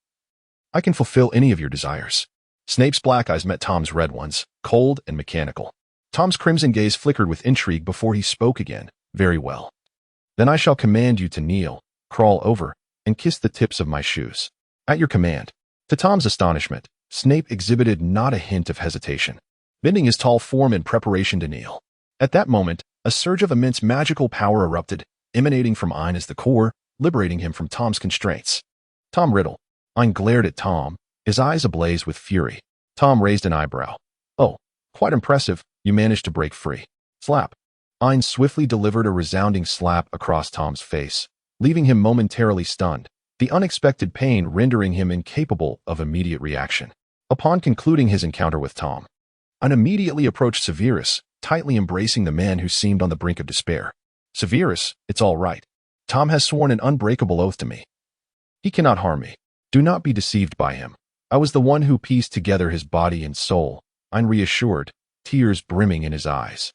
I can fulfill any of your desires." Snape's black eyes met Tom's red ones, cold and mechanical. Tom's crimson gaze flickered with intrigue before he spoke again. "Very well. Then I shall command you to kneel, crawl over, and kiss the tips of my shoes." "At your command." To Tom's astonishment, Snape exhibited not a hint of hesitation, bending his tall form in preparation to kneel. At that moment, a surge of immense magical power erupted, emanating from Ain as the core, liberating him from Tom's constraints. "Tom Riddle." Ain glared at Tom, his eyes ablaze with fury. Tom raised an eyebrow. "Oh, quite impressive. You managed to break free." Slap. Ain swiftly delivered a resounding slap across Tom's face, leaving him momentarily stunned, the unexpected pain rendering him incapable of immediate reaction. Upon concluding his encounter with Tom, Ain immediately approached Severus, tightly embracing the man who seemed on the brink of despair. "Severus, it's all right. Tom has sworn an unbreakable oath to me. He cannot harm me. Do not be deceived by him. I was the one who pieced together his body and soul," Ain reassured, tears brimming in his eyes.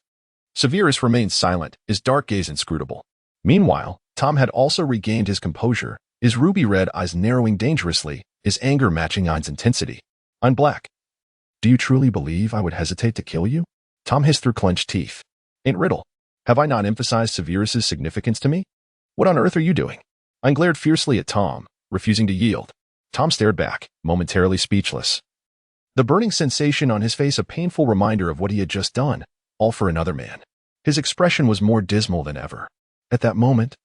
Severus remained silent, his dark gaze inscrutable. Meanwhile, Tom had also regained his composure, his ruby-red eyes narrowing dangerously, his anger matching Ain's intensity. "Ain Black, do you truly believe I would hesitate to kill you?" Tom hissed through clenched teeth. "Ain't Riddle, have I not emphasized Severus's significance to me? What on earth are you doing?" Ain glared fiercely at Tom, refusing to yield. Tom stared back, momentarily speechless. The burning sensation on his face a painful reminder of what he had just done, all for another man. His expression was more dismal than ever. At that moment,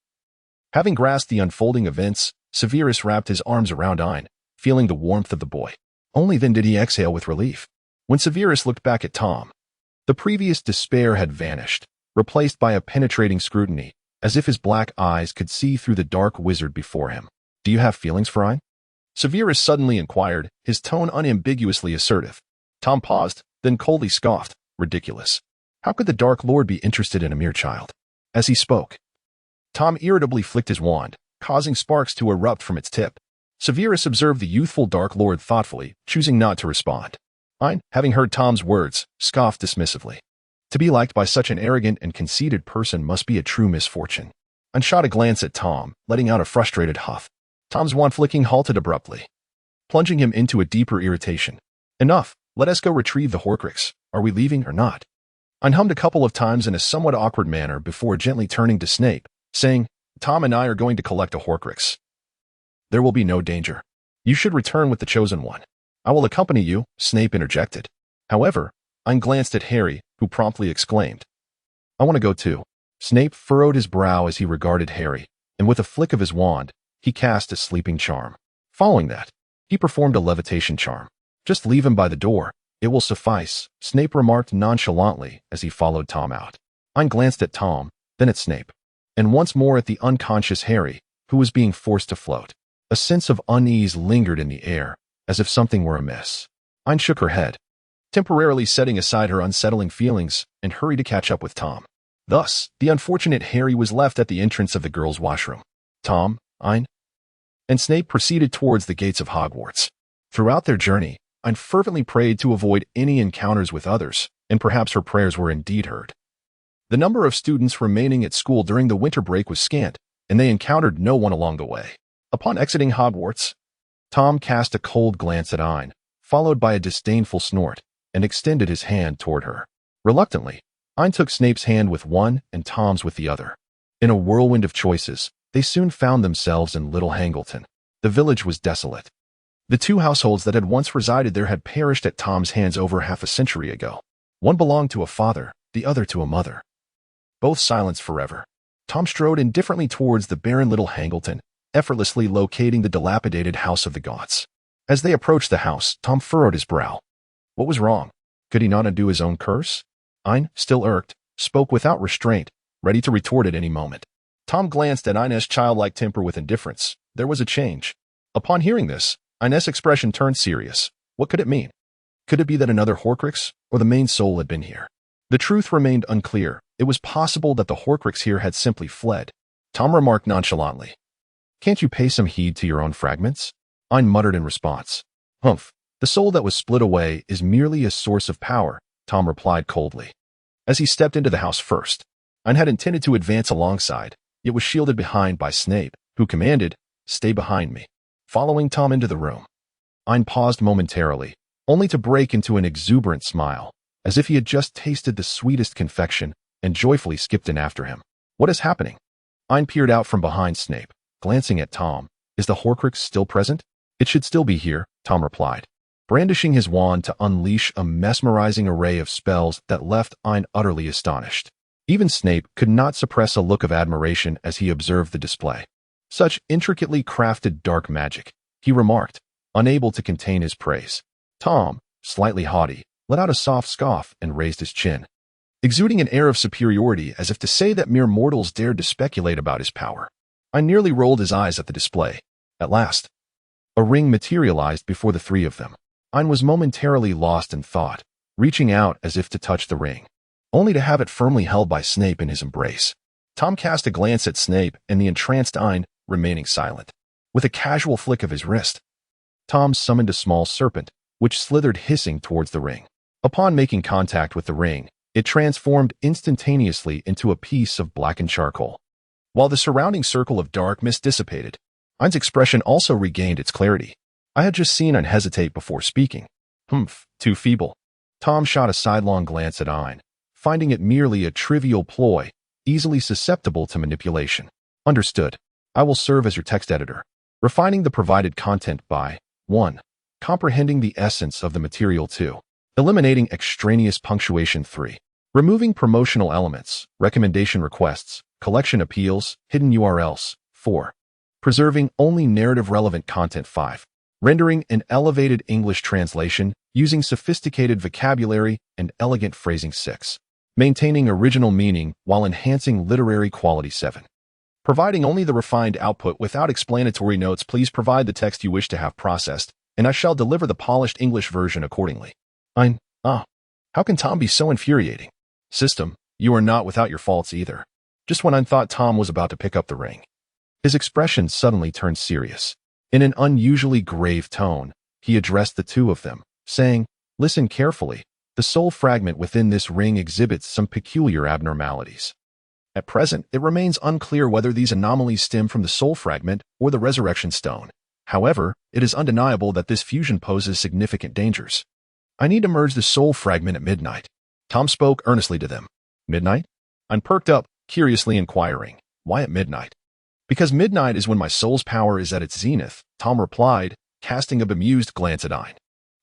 having grasped the unfolding events, Severus wrapped his arms around Ain, feeling the warmth of the boy. Only then did he exhale with relief. When Severus looked back at Tom, the previous despair had vanished, replaced by a penetrating scrutiny, as if his black eyes could see through the dark wizard before him. "Do you have feelings for Ain?" Severus suddenly inquired, his tone unambiguously assertive. Tom paused, then coldly scoffed. "Ridiculous. How could the Dark Lord be interested in a mere child?" As he spoke, Tom irritably flicked his wand, causing sparks to erupt from its tip. Severus observed the youthful Dark Lord thoughtfully, choosing not to respond. Ain, having heard Tom's words, scoffed dismissively. To be liked by such an arrogant and conceited person must be a true misfortune. Ain shot a glance at Tom, letting out a frustrated huff. Tom's wand flicking halted abruptly, plunging him into a deeper irritation. "Enough. Let us go retrieve the Horcrux. Are we leaving or not?" I hummed a couple of times in a somewhat awkward manner before gently turning to Snape, saying, Tom and I are going to collect a Horcrux. There will be no danger. You should return with the chosen one. I will accompany you, Snape interjected. However, I glanced at Harry, who promptly exclaimed, I want to go too. Snape furrowed his brow as he regarded Harry, and with a flick of his wand, he cast a sleeping charm. Following that, he performed a levitation charm. Just leave him by the door. It will suffice, Snape remarked nonchalantly as he followed Tom out. I glanced at Tom, then at Snape, and once more at the unconscious Harry, who was being forced to float. A sense of unease lingered in the air, as if something were amiss. Ain shook her head, temporarily setting aside her unsettling feelings, and hurried to catch up with Tom. Thus, the unfortunate Harry was left at the entrance of the girls' washroom. Tom, Ain, and Snape proceeded towards the gates of Hogwarts. Throughout their journey, Ain fervently prayed to avoid any encounters with others, and perhaps her prayers were indeed heard. The number of students remaining at school during the winter break was scant, and they encountered no one along the way. Upon exiting Hogwarts, Tom cast a cold glance at Ain, followed by a disdainful snort, and extended his hand toward her. Reluctantly, Ain took Snape's hand with one and Tom's with the other. In a whirlwind of choices, they soon found themselves in Little Hangleton. The village was desolate. The two households that had once resided there had perished at Tom's hands over half a century ago. One belonged to a father, the other to a mother. Both silenced forever. Tom strode indifferently towards the barren Little Hangleton, effortlessly locating the dilapidated house of the Gaunts. As they approached the house, Tom furrowed his brow. What was wrong? Could he not undo his own curse? Ain, still irked, spoke without restraint, ready to retort at any moment. Tom glanced at Ain's childlike temper with indifference. There was a change. Upon hearing this, Ain's expression turned serious. What could it mean? Could it be that another Horcrux, or the main soul had been here? The truth remained unclear. It was possible that the Horcrux here had simply fled. Tom remarked nonchalantly, Can't you pay some heed to your own fragments? Ain muttered in response. Humph, the soul that was split away is merely a source of power, Tom replied coldly. As he stepped into the house first, Ain had intended to advance alongside, yet was shielded behind by Snape, who commanded, Stay behind me. Following Tom into the room, Ain paused momentarily, only to break into an exuberant smile, as if he had just tasted the sweetest confection, and joyfully skipped in after him. What is happening? Ain peered out from behind Snape, glancing at Tom. Is the Horcrux still present? It should still be here, Tom replied, brandishing his wand to unleash a mesmerizing array of spells that left Ain utterly astonished. Even Snape could not suppress a look of admiration as he observed the display. Such intricately crafted dark magic, he remarked, unable to contain his praise. Tom, slightly haughty, let out a soft scoff and raised his chin, exuding an air of superiority as if to say that mere mortals dared to speculate about his power. Ain nearly rolled his eyes at the display. At last, a ring materialized before the three of them. Ain was momentarily lost in thought, reaching out as if to touch the ring, only to have it firmly held by Snape in his embrace. Tom cast a glance at Snape and the entranced Ain, remaining silent. With a casual flick of his wrist, Tom summoned a small serpent, which slithered hissing towards the ring. Upon making contact with the ring, it transformed instantaneously into a piece of blackened charcoal. While the surrounding circle of dark mist dissipated, Ain's expression also regained its clarity. I had just seen Ain hesitate before speaking. Humph, too feeble. Tom shot a sidelong glance at Ain, finding it merely a trivial ploy, easily susceptible to manipulation. Understood. I will serve as your text editor, refining the provided content by 1. Comprehending the essence of the material. 2. Eliminating extraneous punctuation. 3. Removing promotional elements, recommendation requests, collection appeals, hidden URLs. 4. Preserving only narrative-relevant content. 5. Rendering an elevated English translation using sophisticated vocabulary and elegant phrasing. 6. Maintaining original meaning while enhancing literary quality. 7. Providing only the refined output without explanatory notes. Please provide the text you wish to have processed, and I shall deliver the polished English version accordingly. How can Tom be so infuriating? System, you are not without your faults either. Just when I thought Tom was about to pick up the ring, his expression suddenly turned serious. In an unusually grave tone, he addressed the two of them, saying, Listen carefully. The soul fragment within this ring exhibits some peculiar abnormalities. At present, it remains unclear whether these anomalies stem from the soul fragment or the resurrection stone. However, it is undeniable that this fusion poses significant dangers. I need to merge the soul fragment at midnight. Tom spoke earnestly to them. Midnight? I perked up, curiously inquiring, why at midnight? Because midnight is when my soul's power is at its zenith, Tom replied, casting a bemused glance at Ain.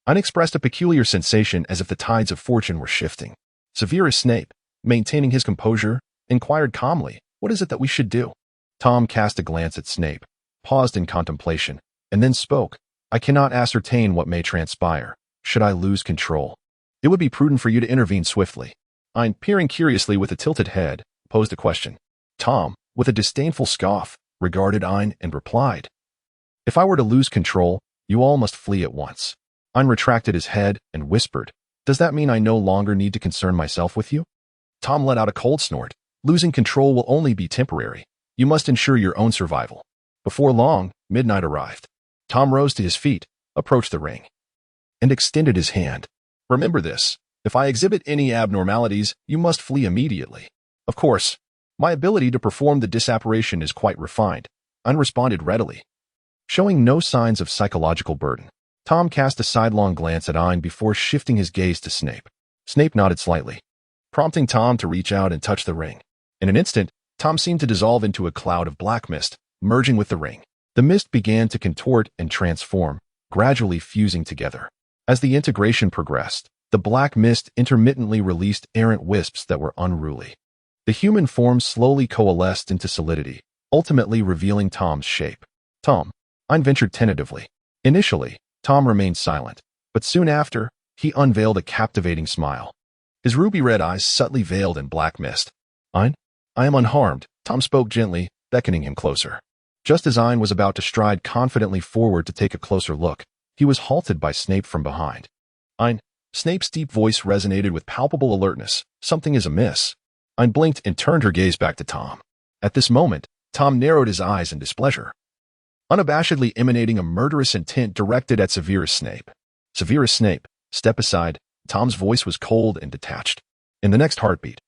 Ain expressed a peculiar sensation as if the tides of fortune were shifting. Severus Snape, maintaining his composure, inquired calmly, what is it that we should do? Tom cast a glance at Snape, paused in contemplation, and then spoke. I cannot ascertain what may transpire. Should I lose control? It would be prudent for you to intervene swiftly. Ain, peering curiously with a tilted head, posed a question. Tom, with a disdainful scoff, regarded Ain and replied, if I were to lose control, you all must flee at once. Ain retracted his head and whispered, does that mean I no longer need to concern myself with you? Tom let out a cold snort. Losing control will only be temporary. You must ensure your own survival. Before long, midnight arrived. Tom rose to his feet, approached the ring, and extended his hand. Remember this. If I exhibit any abnormalities, you must flee immediately. Of course, my ability to perform the disapparition is quite refined. Ain responded readily. Showing no signs of psychological burden, Tom cast a sidelong glance at Ain before shifting his gaze to Snape. Snape nodded slightly, prompting Tom to reach out and touch the ring. In an instant, Tom seemed to dissolve into a cloud of black mist, merging with the ring. The mist began to contort and transform, gradually fusing together. As the integration progressed, the black mist intermittently released errant wisps that were unruly. The human form slowly coalesced into solidity, ultimately revealing Tom's shape. Tom, Ain ventured tentatively. Initially, Tom remained silent, but soon after, he unveiled a captivating smile. His ruby-red eyes subtly veiled in black mist. Ain, I am unharmed, Tom spoke gently, beckoning him closer. Just as Ain was about to stride confidently forward to take a closer look, he was halted by Snape from behind. Ain, Snape's deep voice resonated with palpable alertness. Something is amiss. Ain blinked and turned her gaze back to Tom. At this moment, Tom narrowed his eyes in displeasure, unabashedly emanating a murderous intent directed at Severus Snape. Severus Snape, step aside. Tom's voice was cold and detached. In the next heartbeat,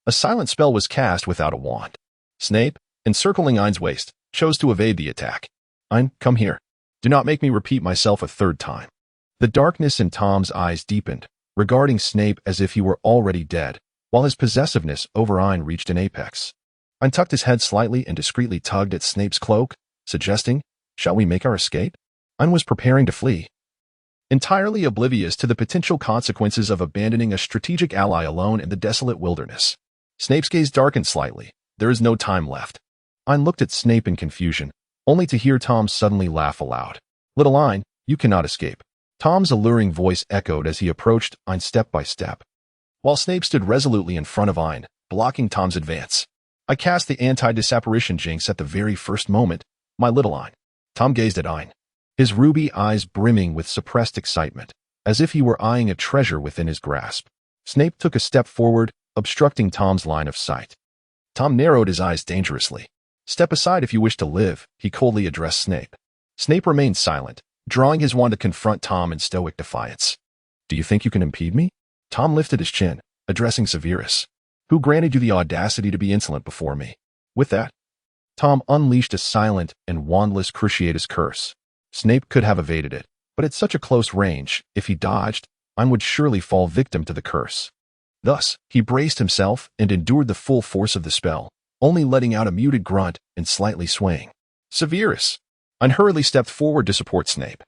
a silent spell was cast without a wand. Snape, encircling Ain's waist, chose to evade the attack. Ain, come here. Do not make me repeat myself a third time. The darkness in Tom's eyes deepened, regarding Snape as if he were already dead, while his possessiveness over Ain reached an apex. Ain tucked his head slightly and discreetly tugged at Snape's cloak, suggesting, shall we make our escape? Ain was preparing to flee, entirely oblivious to the potential consequences of abandoning a strategic ally alone in the desolate wilderness. Snape's gaze darkened slightly. There is no time left. Ain looked at Snape in confusion, only to hear Tom suddenly laugh aloud. Little Ain, you cannot escape. Tom's alluring voice echoed as he approached Ain step by step, while Snape stood resolutely in front of Ain, blocking Tom's advance. I cast the anti-disapparition jinx at the very first moment, my little Ain. Tom gazed at Ain, his ruby eyes brimming with suppressed excitement, as if he were eyeing a treasure within his grasp. Snape took a step forward, obstructing Tom's line of sight. Tom narrowed his eyes dangerously. Step aside if you wish to live, he coldly addressed Snape. Snape remained silent, drawing his wand to confront Tom in stoic defiance. Do you think you can impede me? Tom lifted his chin, addressing Severus. Who granted you the audacity to be insolent before me? With that, Tom unleashed a silent and wandless cruciatus curse. Snape could have evaded it, but at such a close range, if he dodged, Ain would surely fall victim to the curse. Thus, he braced himself and endured the full force of the spell, only letting out a muted grunt and slightly swaying. Severus! Ain hurriedly stepped forward to support Snape,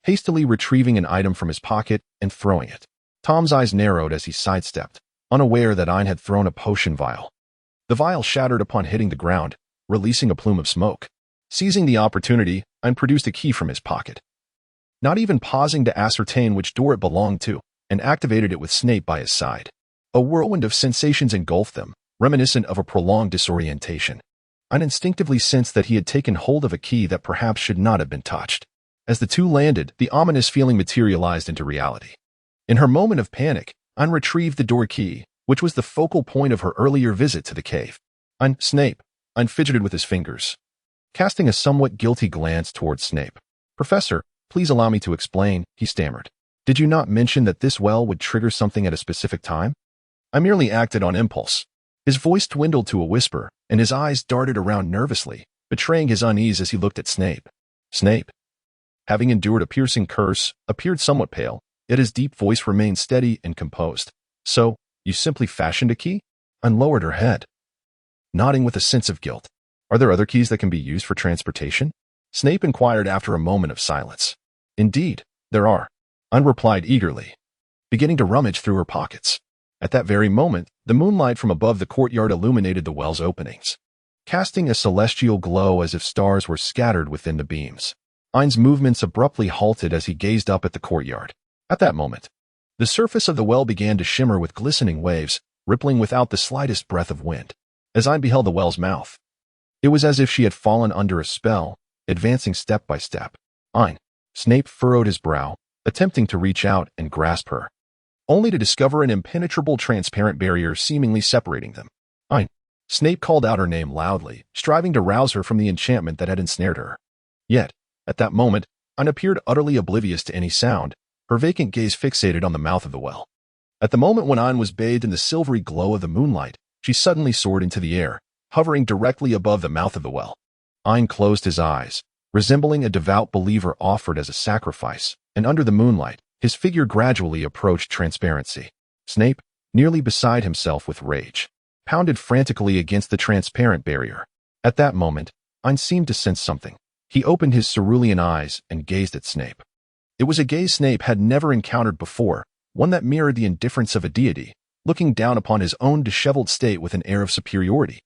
hastily retrieving an item from his pocket and throwing it. Tom's eyes narrowed as he sidestepped, unaware that Ain had thrown a potion vial. The vial shattered upon hitting the ground, releasing a plume of smoke. Seizing the opportunity, Ain produced a key from his pocket, not even pausing to ascertain which door it belonged to, and activated it with Snape by his side. A whirlwind of sensations engulfed them, reminiscent of a prolonged disorientation. Ain instinctively sensed that he had taken hold of a key that perhaps should not have been touched. As the two landed, the ominous feeling materialized into reality. In her moment of panic, Ain retrieved the door key, which was the focal point of her earlier visit to the cave. Snape. Ain fidgeted with his fingers, casting a somewhat guilty glance towards Snape. Professor, please allow me to explain, he stammered. Did you not mention that this well would trigger something at a specific time? I merely acted on impulse. His voice dwindled to a whisper, and his eyes darted around nervously, betraying his unease as he looked at Snape. Snape, having endured a piercing curse, appeared somewhat pale, yet his deep voice remained steady and composed. So, you simply fashioned a key? Ain lowered her head, nodding with a sense of guilt. Are there other keys that can be used for transportation? Snape inquired after a moment of silence. Indeed, there are. Ain replied eagerly, beginning to rummage through her pockets. At that very moment, the moonlight from above the courtyard illuminated the well's openings, casting a celestial glow as if stars were scattered within the beams. Ain's movements abruptly halted as he gazed up at the courtyard. At that moment, the surface of the well began to shimmer with glistening waves, rippling without the slightest breath of wind. As Ain beheld the well's mouth, it was as if she had fallen under a spell, advancing step by step. Ain. Snape furrowed his brow, attempting to reach out and grasp her, only to discover an impenetrable transparent barrier seemingly separating them. Ain. Snape called out her name loudly, striving to rouse her from the enchantment that had ensnared her. Yet, at that moment, Ain appeared utterly oblivious to any sound, her vacant gaze fixated on the mouth of the well. At the moment when Ain was bathed in the silvery glow of the moonlight, she suddenly soared into the air, hovering directly above the mouth of the well. Ain closed his eyes, resembling a devout believer offered as a sacrifice, and under the moonlight, his figure gradually approached transparency. Snape, nearly beside himself with rage, pounded frantically against the transparent barrier. At that moment, Ain seemed to sense something. He opened his cerulean eyes and gazed at Snape. It was a gaze Snape had never encountered before, one that mirrored the indifference of a deity, looking down upon his own disheveled state with an air of superiority.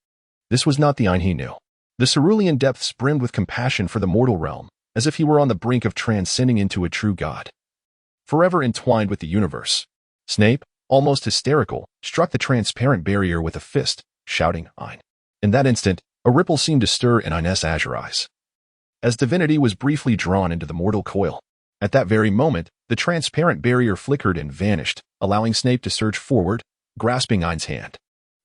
This was not the Ain he knew. The cerulean depths brimmed with compassion for the mortal realm, as if he were on the brink of transcending into a true god, forever entwined with the universe. Snape, almost hysterical, struck the transparent barrier with a fist, shouting, Ain. In that instant, a ripple seemed to stir in Ain's azure eyes, as divinity was briefly drawn into the mortal coil. At that very moment, the transparent barrier flickered and vanished, allowing Snape to surge forward, grasping Ain's hand.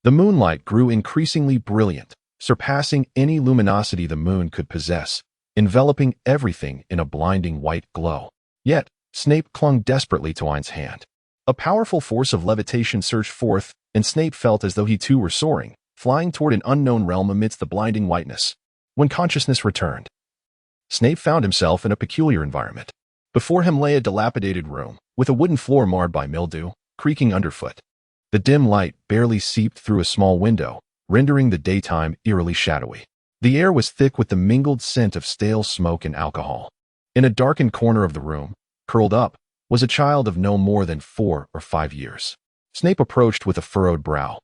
The moonlight grew increasingly brilliant, surpassing any luminosity the moon could possess, enveloping everything in a blinding white glow. Yet, Snape clung desperately to Ain's hand. A powerful force of levitation surged forth, and Snape felt as though he too were soaring, flying toward an unknown realm amidst the blinding whiteness. When consciousness returned, Snape found himself in a peculiar environment. Before him lay a dilapidated room, with a wooden floor marred by mildew, creaking underfoot. The dim light barely seeped through a small window, rendering the daytime eerily shadowy. The air was thick with the mingled scent of stale smoke and alcohol. In a darkened corner of the room, curled up, was a child of no more than 4 or 5 years. Snape approached with a furrowed brow,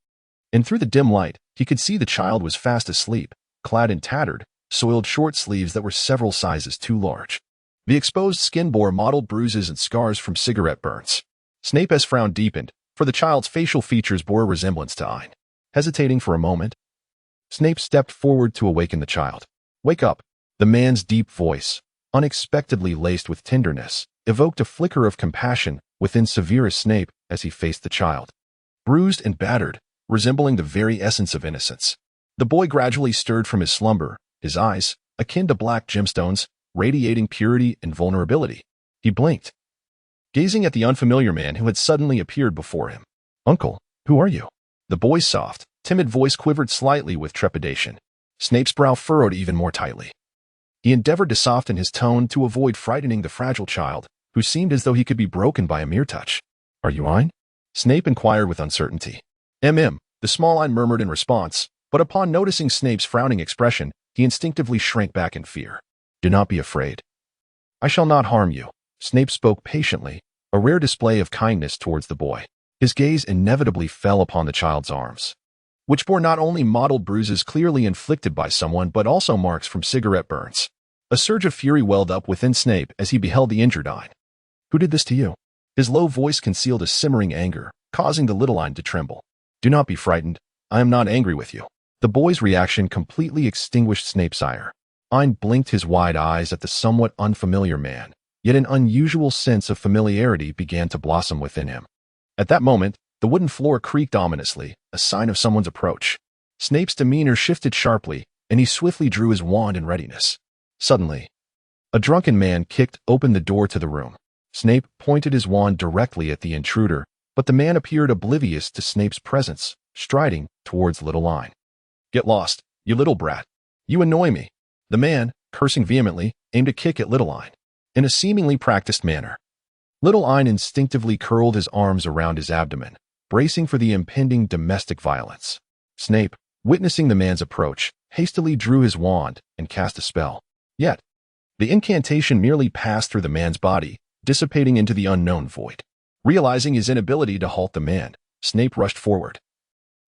and through the dim light, he could see the child was fast asleep, clad in tattered, soiled short sleeves that were several sizes too large. The exposed skin bore mottled bruises and scars from cigarette burns. Snape's frown deepened, for the child's facial features bore a resemblance to Ain. Hesitating for a moment, Snape stepped forward to awaken the child. Wake up! The man's deep voice, unexpectedly laced with tenderness, evoked a flicker of compassion within Severus Snape as he faced the child. Bruised and battered, resembling the very essence of innocence, the boy gradually stirred from his slumber, his eyes, akin to black gemstones, radiating purity and vulnerability. He blinked, gazing at the unfamiliar man who had suddenly appeared before him. Uncle, who are you? The boy's soft, timid voice quivered slightly with trepidation. Snape's brow furrowed even more tightly. He endeavored to soften his tone to avoid frightening the fragile child, who seemed as though he could be broken by a mere touch. Are you Ain? Snape inquired with uncertainty. The small Ain murmured in response, but upon noticing Snape's frowning expression, he instinctively shrank back in fear. Do not be afraid. I shall not harm you. Snape spoke patiently, a rare display of kindness towards the boy. His gaze inevitably fell upon the child's arms, which bore not only mottled bruises clearly inflicted by someone but also marks from cigarette burns. A surge of fury welled up within Snape as he beheld the injured Ain. Who did this to you? His low voice concealed a simmering anger, causing the little Ain to tremble. Do not be frightened. I am not angry with you. The boy's reaction completely extinguished Snape's ire. Ain blinked his wide eyes at the somewhat unfamiliar man, yet an unusual sense of familiarity began to blossom within him. At that moment, the wooden floor creaked ominously, a sign of someone's approach. Snape's demeanor shifted sharply, and he swiftly drew his wand in readiness. Suddenly, a drunken man kicked open the door to the room. Snape pointed his wand directly at the intruder, but the man appeared oblivious to Snape's presence, striding towards little Ain. Get lost, you little brat. You annoy me. The man, cursing vehemently, aimed a kick at little Ain. In a seemingly practiced manner, little Ain instinctively curled his arms around his abdomen, bracing for the impending domestic violence. Snape, witnessing the man's approach, hastily drew his wand and cast a spell. Yet, the incantation merely passed through the man's body, dissipating into the unknown void. Realizing his inability to halt the man, Snape rushed forward,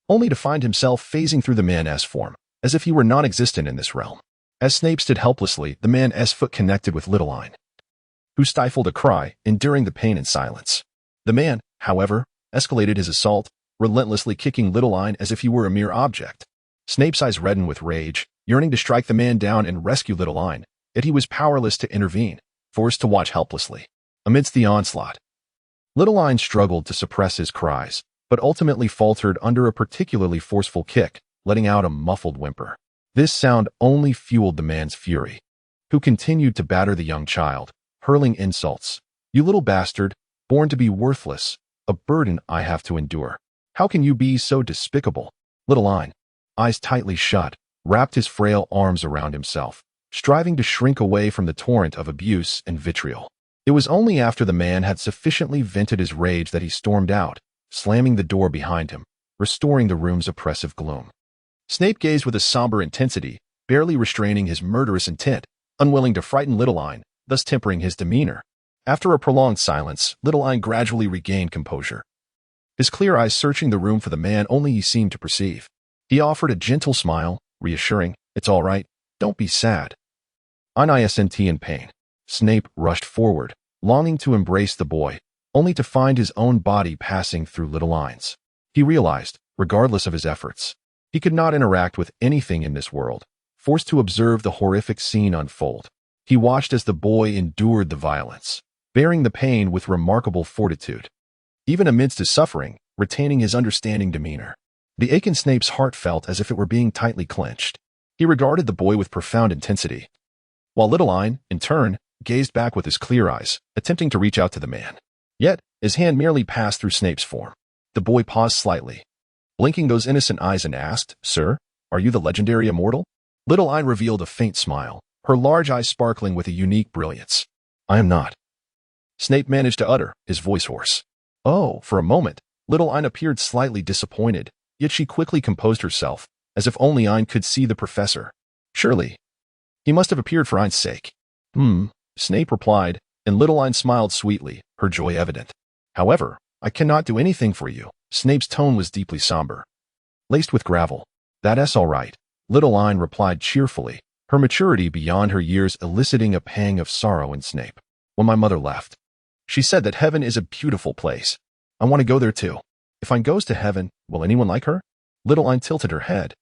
only to find himself phasing through the man's form, as if he were non-existent in this realm. As Snape stood helplessly, the man's foot connected with Little Ain, who stifled a cry, enduring the pain in silence. The man, however, escalated his assault, relentlessly kicking Little Ain as if he were a mere object. Snape's eyes reddened with rage, yearning to strike the man down and rescue Little Ain, yet he was powerless to intervene, forced to watch helplessly. Amidst the onslaught, Little Ain struggled to suppress his cries, but ultimately faltered under a particularly forceful kick, letting out a muffled whimper. This sound only fueled the man's fury, who continued to batter the young child, hurling insults. "You little bastard, born to be worthless, a burden I have to endure. How can you be so despicable?" Little Ain, eyes tightly shut, wrapped his frail arms around himself, striving to shrink away from the torrent of abuse and vitriol. It was only after the man had sufficiently vented his rage that he stormed out, slamming the door behind him, restoring the room's oppressive gloom. Snape gazed with a somber intensity, barely restraining his murderous intent, unwilling to frighten Little Ain, thus tempering his demeanor. After a prolonged silence, Little Ain gradually regained composure, his clear eyes searching the room for the man only he seemed to perceive. He offered a gentle smile, reassuring, "It's all right, don't be sad." Instant in pain, Snape rushed forward, longing to embrace the boy, only to find his own body passing through Little Ain's. He realized, regardless of his efforts, he could not interact with anything in this world, forced to observe the horrific scene unfold. He watched as the boy endured the violence, bearing the pain with remarkable fortitude, even amidst his suffering, retaining his understanding demeanor. The ache in Snape's heart felt as if it were being tightly clenched. He regarded the boy with profound intensity, while Little Ain, in turn, gazed back with his clear eyes, attempting to reach out to the man. Yet, his hand merely passed through Snape's form. The boy paused slightly, blinking those innocent eyes, and asked, "Sir, are you the legendary immortal?" Little Ain revealed a faint smile, her large eyes sparkling with a unique brilliance. "I am not," Snape managed to utter, his voice hoarse. Oh, for a moment, Little Ain appeared slightly disappointed, yet she quickly composed herself, as if only Ain could see the professor. "Surely, he must have appeared for Ain's sake." Snape replied, and Little Ain smiled sweetly, her joy evident. "However, I cannot do anything for you." Snape's tone was deeply somber, laced with gravel. "That's all right," Little Ain replied cheerfully, her maturity beyond her years eliciting a pang of sorrow in Snape. "When my mother left, she said that heaven is a beautiful place. I want to go there too. If Ain goes to heaven, will anyone like her?" Little Ain tilted her head,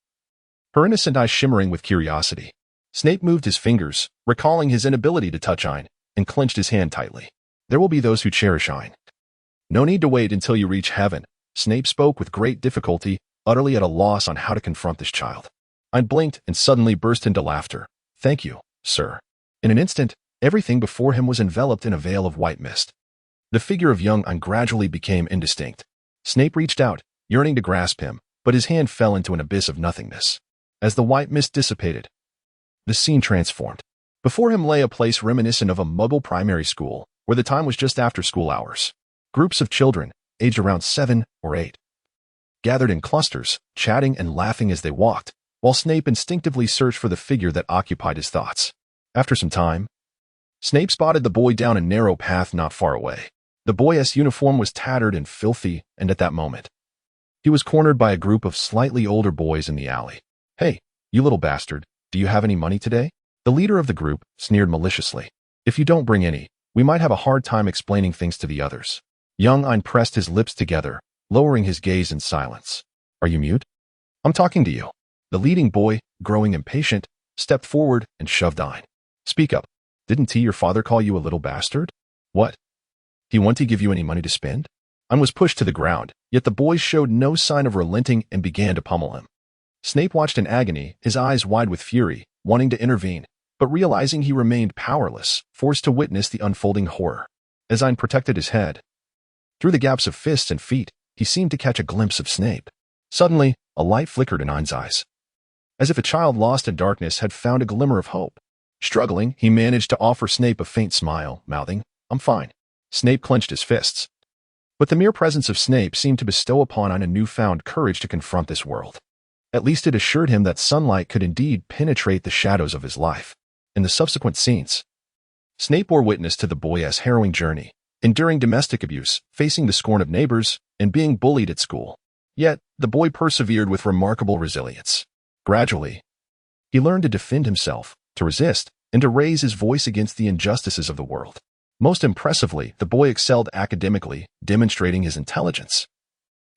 her innocent eyes shimmering with curiosity. Snape moved his fingers, recalling his inability to touch Ain, and clenched his hand tightly. "There will be those who cherish Ain. No need to wait until you reach heaven." Snape spoke with great difficulty, utterly at a loss on how to confront this child. Ain blinked and suddenly burst into laughter. "Thank you, sir." In an instant, everything before him was enveloped in a veil of white mist. The figure of young Ain gradually became indistinct. Snape reached out, yearning to grasp him, but his hand fell into an abyss of nothingness. As the white mist dissipated, the scene transformed. Before him lay a place reminiscent of a Muggle primary school, where the time was just after school hours. Groups of children, aged around 7 or 8, gathered in clusters, chatting and laughing as they walked, while Snape instinctively searched for the figure that occupied his thoughts. After some time, Snape spotted the boy down a narrow path not far away. The boy's uniform was tattered and filthy, and at that moment, he was cornered by a group of slightly older boys in the alley. "Hey, you little bastard, do you have any money today?" The leader of the group sneered maliciously. "If you don't bring any, we might have a hard time explaining things to the others." Young Ain pressed his lips together, lowering his gaze in silence. "Are you mute? I'm talking to you." The leading boy, growing impatient, stepped forward and shoved Ain. "Speak up. Didn't your father call you a little bastard?" "What? He want to give you any money to spend?" Ain was pushed to the ground, yet the boy showed no sign of relenting and began to pummel him. Snape watched in agony, his eyes wide with fury, wanting to intervene, but realizing he remained powerless, forced to witness the unfolding horror. As Ain protected his head, through the gaps of fists and feet, he seemed to catch a glimpse of Snape. Suddenly, a light flickered in Ain's eyes, as if a child lost in darkness had found a glimmer of hope. Struggling, he managed to offer Snape a faint smile, mouthing, "I'm fine." Snape clenched his fists, But the mere presence of Snape seemed to bestow upon Ain a newfound courage to confront this world. At least it assured him that sunlight could indeed penetrate the shadows of his life. In the subsequent scenes, Snape bore witness to the boy's harrowing journey, enduring domestic abuse, facing the scorn of neighbors, and being bullied at school. Yet, the boy persevered with remarkable resilience. Gradually, he learned to defend himself, to resist, and to raise his voice against the injustices of the world. Most impressively, the boy excelled academically, demonstrating his intelligence.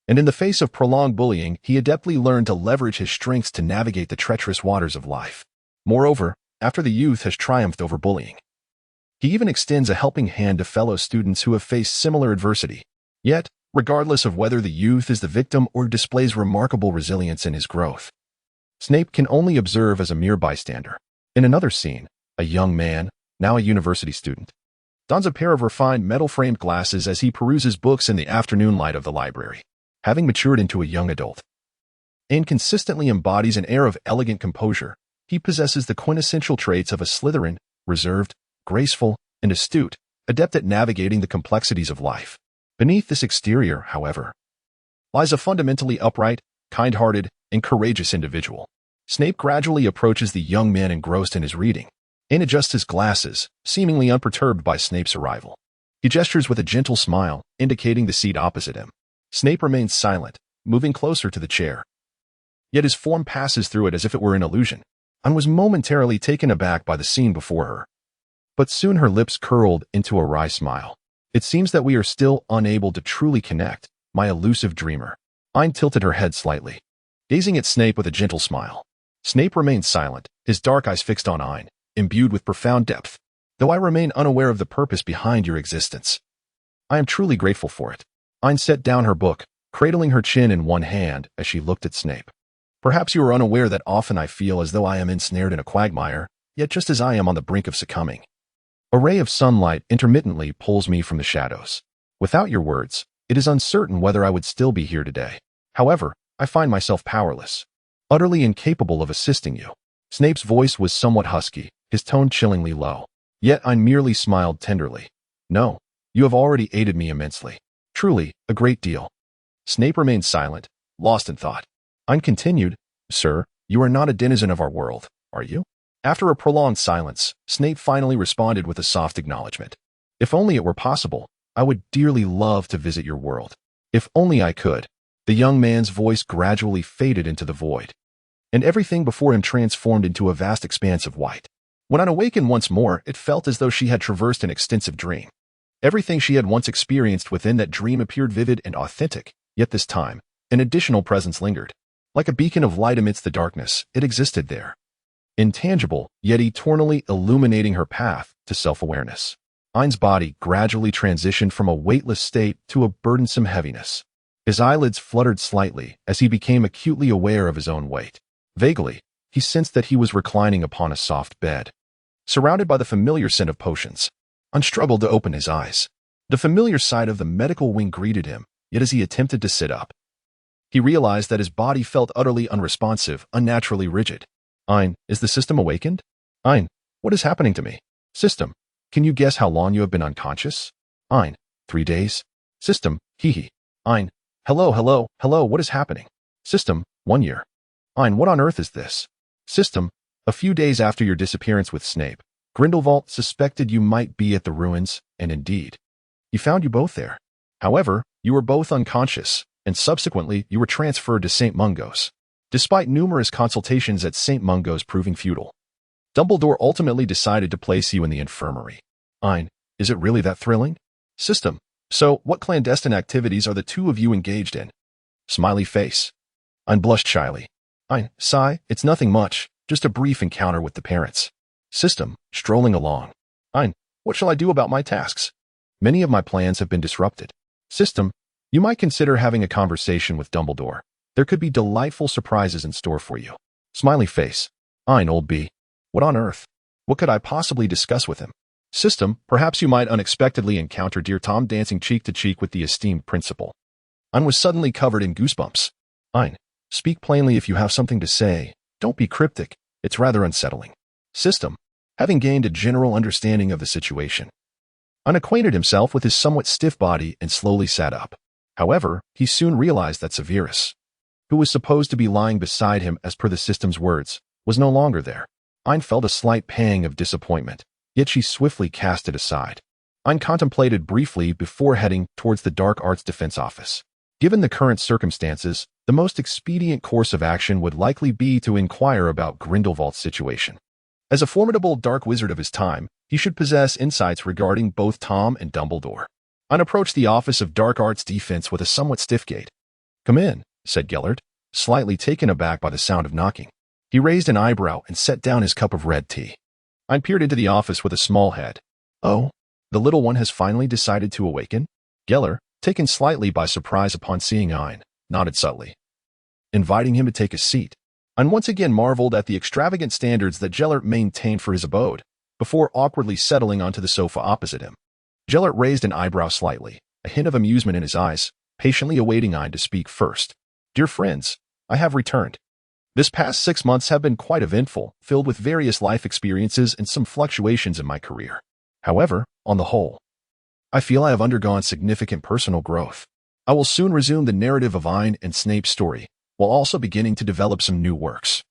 And in the face of prolonged bullying, he adeptly learned to leverage his strengths to navigate the treacherous waters of life. Moreover, after the youth has triumphed over bullying, he even extends a helping hand to fellow students who have faced similar adversity. Yet, regardless of whether the youth is the victim or displays remarkable resilience in his growth, Snape can only observe as a mere bystander. In another scene, a young man, now a university student, dons a pair of refined metal-framed glasses as he peruses books in the afternoon light of the library. Having matured into a young adult, Ain consistently embodies an air of elegant composure. He possesses the quintessential traits of a Slytherin, reserved, graceful, and astute, adept at navigating the complexities of life. Beneath this exterior, however, lies a fundamentally upright, kind-hearted, and courageous individual. Snape gradually approaches the young man engrossed in his reading. Ain adjusts his glasses, seemingly unperturbed by Snape's arrival. He gestures with a gentle smile, indicating the seat opposite him. Snape remains silent, moving closer to the chair. Yet his form passes through it as if it were an illusion. Ain was momentarily taken aback by the scene before her. But soon her lips curled into a wry smile. It seems that we are still unable to truly connect, my elusive dreamer. Ain tilted her head slightly, gazing at Snape with a gentle smile. Snape remained silent, his dark eyes fixed on Ain, imbued with profound depth. Though I remain unaware of the purpose behind your existence, I am truly grateful for it. Ain set down her book, cradling her chin in one hand as she looked at Snape. Perhaps you are unaware that often I feel as though I am ensnared in a quagmire, yet just as I am on the brink of succumbing, a ray of sunlight intermittently pulls me from the shadows. Without your words, it is uncertain whether I would still be here today. However, I find myself powerless, utterly incapable of assisting you. Snape's voice was somewhat husky, his tone chillingly low. Yet Ain merely smiled tenderly. No, you have already aided me immensely. Truly, a great deal. Snape remained silent, lost in thought. Ain continued, Sir, you are not a denizen of our world, are you? After a prolonged silence, Snape finally responded with a soft acknowledgement. If only it were possible, I would dearly love to visit your world. If only I could. The young man's voice gradually faded into the void, and everything before him transformed into a vast expanse of white. When Ain awakened once more, it felt as though she had traversed an extensive dream. Everything she had once experienced within that dream appeared vivid and authentic, yet this time, an additional presence lingered. Like a beacon of light amidst the darkness, it existed there. Intangible, yet eternally illuminating her path to self-awareness. Ain's body gradually transitioned from a weightless state to a burdensome heaviness. His eyelids fluttered slightly as he became acutely aware of his own weight. Vaguely, he sensed that he was reclining upon a soft bed, surrounded by the familiar scent of potions. Ain struggled to open his eyes. The familiar sight of the medical wing greeted him, yet as he attempted to sit up, he realized that his body felt utterly unresponsive, unnaturally rigid. Ain, is the system awakened? Ain, what is happening to me? System, can you guess how long you have been unconscious? Ain, 3 days. System, hee. Ain, hello, what is happening? System, 1 year. Ain, what on earth is this? System, a few days after your disappearance with Snape, Grindelwald suspected you might be at the ruins, and indeed, he found you both there. However, you were both unconscious, and subsequently you were transferred to St. Mungo's. Despite numerous consultations at St. Mungo's proving futile, Dumbledore ultimately decided to place you in the infirmary. Ain, is it really that thrilling? System, so what clandestine activities are the two of you engaged in? Smiley face. Ain blushed shyly. Ain, sigh, it's nothing much, just a brief encounter with the parents. System, strolling along. Ain, what shall I do about my tasks? Many of my plans have been disrupted. System, you might consider having a conversation with Dumbledore. There could be delightful surprises in store for you. Smiley face. Ain, old bee. What on earth? What could I possibly discuss with him? System, perhaps you might unexpectedly encounter dear Tom dancing cheek to cheek with the esteemed principal. Ain was suddenly covered in goosebumps. Ain, speak plainly if you have something to say. Don't be cryptic. It's rather unsettling. System, having gained a general understanding of the situation, Unacquainted himself with his somewhat stiff body and slowly sat up. However, he soon realized that Severus, who was supposed to be lying beside him as per the system's words, was no longer there. Ain felt a slight pang of disappointment, yet she swiftly cast it aside. Ain contemplated briefly before heading towards the Dark Arts Defense Office. Given the current circumstances, the most expedient course of action would likely be to inquire about Grindelwald's situation. As a formidable dark wizard of his time, he should possess insights regarding both Tom and Dumbledore. Ain approached the Office of Dark Arts Defense with a somewhat stiff gait. "Come in," said Gellert, slightly taken aback by the sound of knocking. He raised an eyebrow and set down his cup of red tea. Ain peered into the office with a small head. "Oh, the little one has finally decided to awaken?" Gellert, taken slightly by surprise upon seeing Ain, nodded subtly, inviting him to take a seat. Ain once again marveled at the extravagant standards that Gellert maintained for his abode, before awkwardly settling onto the sofa opposite him. Gellert raised an eyebrow slightly, a hint of amusement in his eyes, patiently awaiting Ain to speak first. "Dear friends, I have returned. This past 6 months have been quite eventful, filled with various life experiences and some fluctuations in my career. However, on the whole, I feel I have undergone significant personal growth. I will soon resume the narrative of Ain and Snape's story, while also beginning to develop some new works.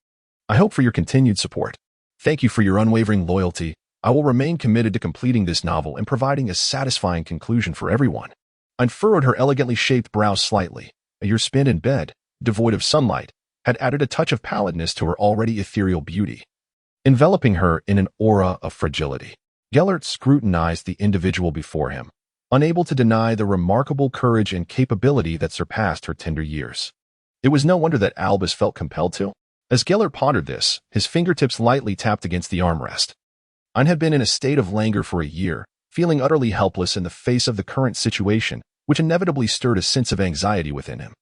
I hope for your continued support. Thank you for your unwavering loyalty. I will remain committed to completing this novel and providing a satisfying conclusion for everyone." Ain furrowed her elegantly shaped brows slightly. A year spent in bed, devoid of sunlight, had added a touch of pallidness to her already ethereal beauty, enveloping her in an aura of fragility. Gellert scrutinized the individual before him, unable to deny the remarkable courage and capability that surpassed her tender years. It was no wonder that Albus felt compelled to. As Gellert pondered this, his fingertips lightly tapped against the armrest. Ain had been in a state of languor for a year, feeling utterly helpless in the face of the current situation, which inevitably stirred a sense of anxiety within him.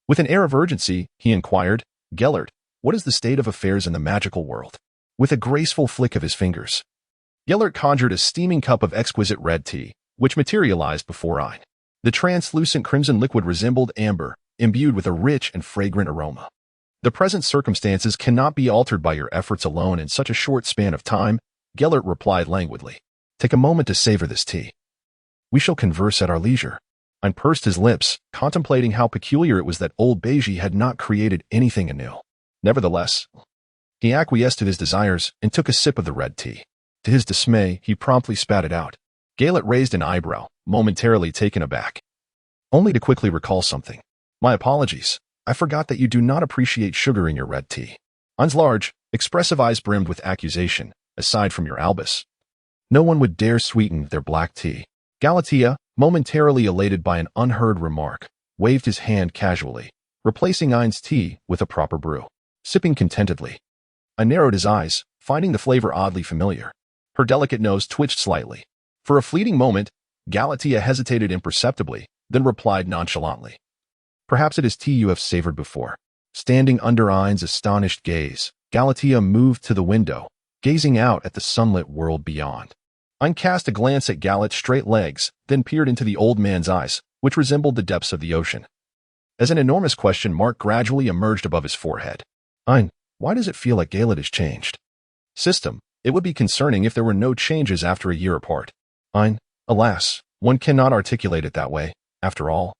With an air of urgency, he inquired, "Gellert, what is the state of affairs in the magical world?" With a graceful flick of his fingers, Gellert conjured a steaming cup of exquisite red tea, which materialized before Ain. The translucent crimson liquid resembled amber, imbued with a rich and fragrant aroma. "The present circumstances cannot be altered by your efforts alone in such a short span of time," Gellert replied languidly. "Take a moment to savor this tea. We shall converse at our leisure." Ain pursed his lips, contemplating how peculiar it was that old Beiji had not created anything anew. Nevertheless, he acquiesced to his desires and took a sip of the red tea. To his dismay, he promptly spat it out. Gellert raised an eyebrow, momentarily taken aback, only to quickly recall something. "My apologies. I forgot that you do not appreciate sugar in your red tea." Ain's large, expressive eyes brimmed with accusation. "Aside from your Albus, no one would dare sweeten their black tea." Galatea, momentarily elated by an unheard remark, waved his hand casually, replacing Ain's tea with a proper brew. Sipping contentedly, Ain narrowed his eyes, finding the flavor oddly familiar. Her delicate nose twitched slightly. For a fleeting moment, Galatea hesitated imperceptibly, then replied nonchalantly, "Perhaps it is tea you have savored before." Standing under Ain's astonished gaze, Galatea moved to the window, gazing out at the sunlit world beyond. Ain cast a glance at Galet's straight legs, then peered into the old man's eyes, which resembled the depths of the ocean. As an enormous question mark gradually emerged above his forehead. "Ain, why does it feel like Galet has changed?" "System, it would be concerning if there were no changes after a year apart." "Ain, alas, one cannot articulate it that way. After all,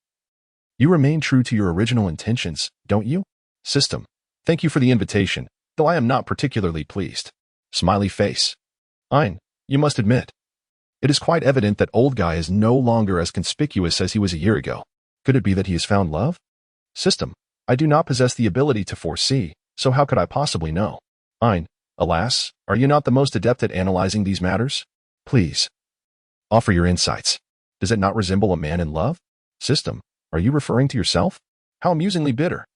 you remain true to your original intentions, don't you?" "System, thank you for the invitation, though I am not particularly pleased." Smiley face. "Ain, you must admit, it is quite evident that old guy is no longer as conspicuous as he was a year ago. Could it be that he has found love?" "System, I do not possess the ability to foresee, so how could I possibly know?" "Ain, alas, are you not the most adept at analyzing these matters? Please, offer your insights. Does it not resemble a man in love?" "System, are you referring to yourself? How amusingly bitter."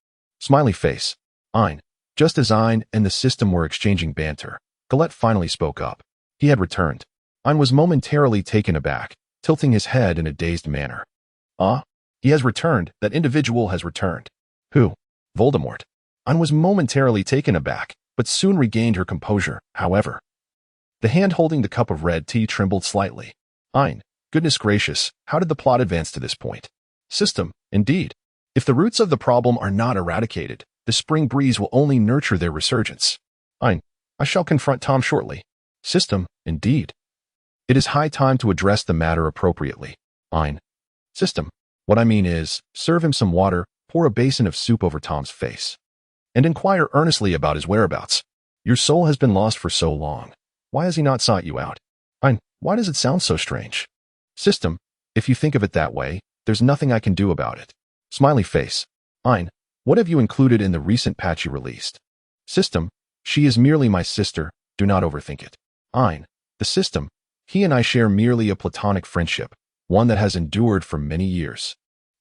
Smiley face. "Ain." Just as Ain and the system were exchanging banter, Galet finally spoke up. He had returned. Ain was momentarily taken aback, tilting his head in a dazed manner. "Ah, he has returned. That individual has returned." "Who?" "Voldemort." Ain was momentarily taken aback, but soon regained her composure, however. The hand holding the cup of red tea trembled slightly. "Ain, goodness gracious, how did the plot advance to this point?" "System, indeed. If the roots of the problem are not eradicated, the spring breeze will only nurture their resurgence." "Ain, I shall confront Tom shortly." "System, indeed." It is high time to address the matter appropriately. Ain. System. What I mean is, serve him some water, pour a basin of soup over Tom's face, and inquire earnestly about his whereabouts. Your soul has been lost for so long. Why has he not sought you out? Ain. Why does it sound so strange? System. If you think of it that way, there's nothing I can do about it. Smiley face. Ain. What have you included in the recent patch you released? System. She is merely my sister. Do not overthink it. Ain. The system. He and I share merely a platonic friendship, one that has endured for many years.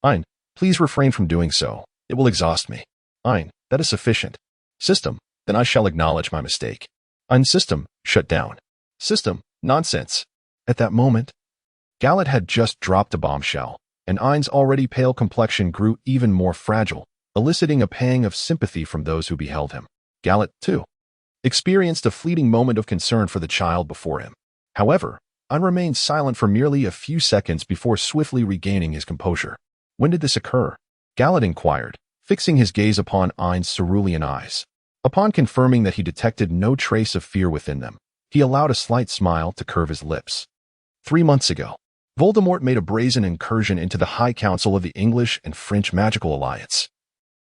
Ain. Please refrain from doing so. It will exhaust me. Ain. That is sufficient. System. Then I shall acknowledge my mistake. Ain. System. Shut down. System. Nonsense. At that moment, Gallet had just dropped a bombshell, and Ain's already pale complexion grew even more fragile, eliciting a pang of sympathy from those who beheld him. Gallet, too, experienced a fleeting moment of concern for the child before him. However, Ain remained silent for merely a few seconds before swiftly regaining his composure. When did this occur? Gallet inquired, fixing his gaze upon Ain's cerulean eyes. Upon confirming that he detected no trace of fear within them, he allowed a slight smile to curve his lips. 3 months ago, Voldemort made a brazen incursion into the High Council of the English and French Magical Alliance,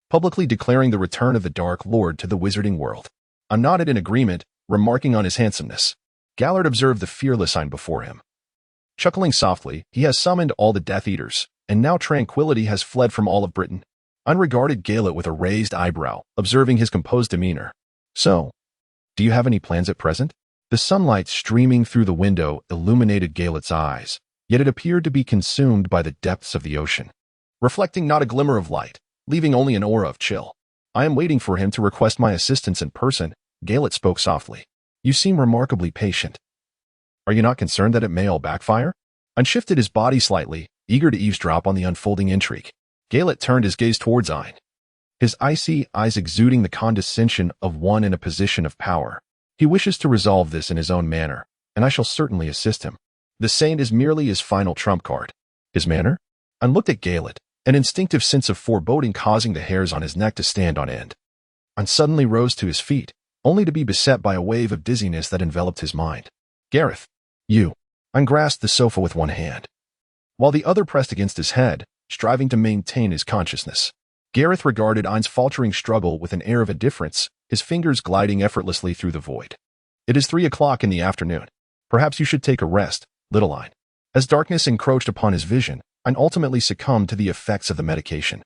publicly declaring the return of the Dark Lord to the wizarding world. Ain nodded in agreement, remarking on his handsomeness. Gallet observed the fearless Ain before him. Chuckling softly, he has summoned all the Death Eaters, and now tranquility has fled from all of Britain. Ain regarded Gallet with a raised eyebrow, observing his composed demeanor. So, do you have any plans at present? The sunlight streaming through the window illuminated Gallet's eyes, yet it appeared to be consumed by the depths of the ocean, reflecting not a glimmer of light, leaving only an aura of chill. I am waiting for him to request my assistance in person. Gallet spoke softly. You seem remarkably patient. Are you not concerned that it may all backfire? Ain shifted his body slightly, eager to eavesdrop on the unfolding intrigue. Gallet turned his gaze towards Ain, his icy eyes exuding the condescension of one in a position of power. He wishes to resolve this in his own manner, and I shall certainly assist him. The saint is merely his final trump card. His manner? Ain looked at Gallet, an instinctive sense of foreboding causing the hairs on his neck to stand on end. Ain suddenly rose to his feet, only to be beset by a wave of dizziness that enveloped his mind. Gareth, you. Ain grasped the sofa with one hand, while the other pressed against his head, striving to maintain his consciousness. Gareth regarded Ain's faltering struggle with an air of indifference, his fingers gliding effortlessly through the void. It is 3 o'clock in the afternoon. Perhaps you should take a rest, little Ain. As darkness encroached upon his vision, Ain ultimately succumbed to the effects of the medication,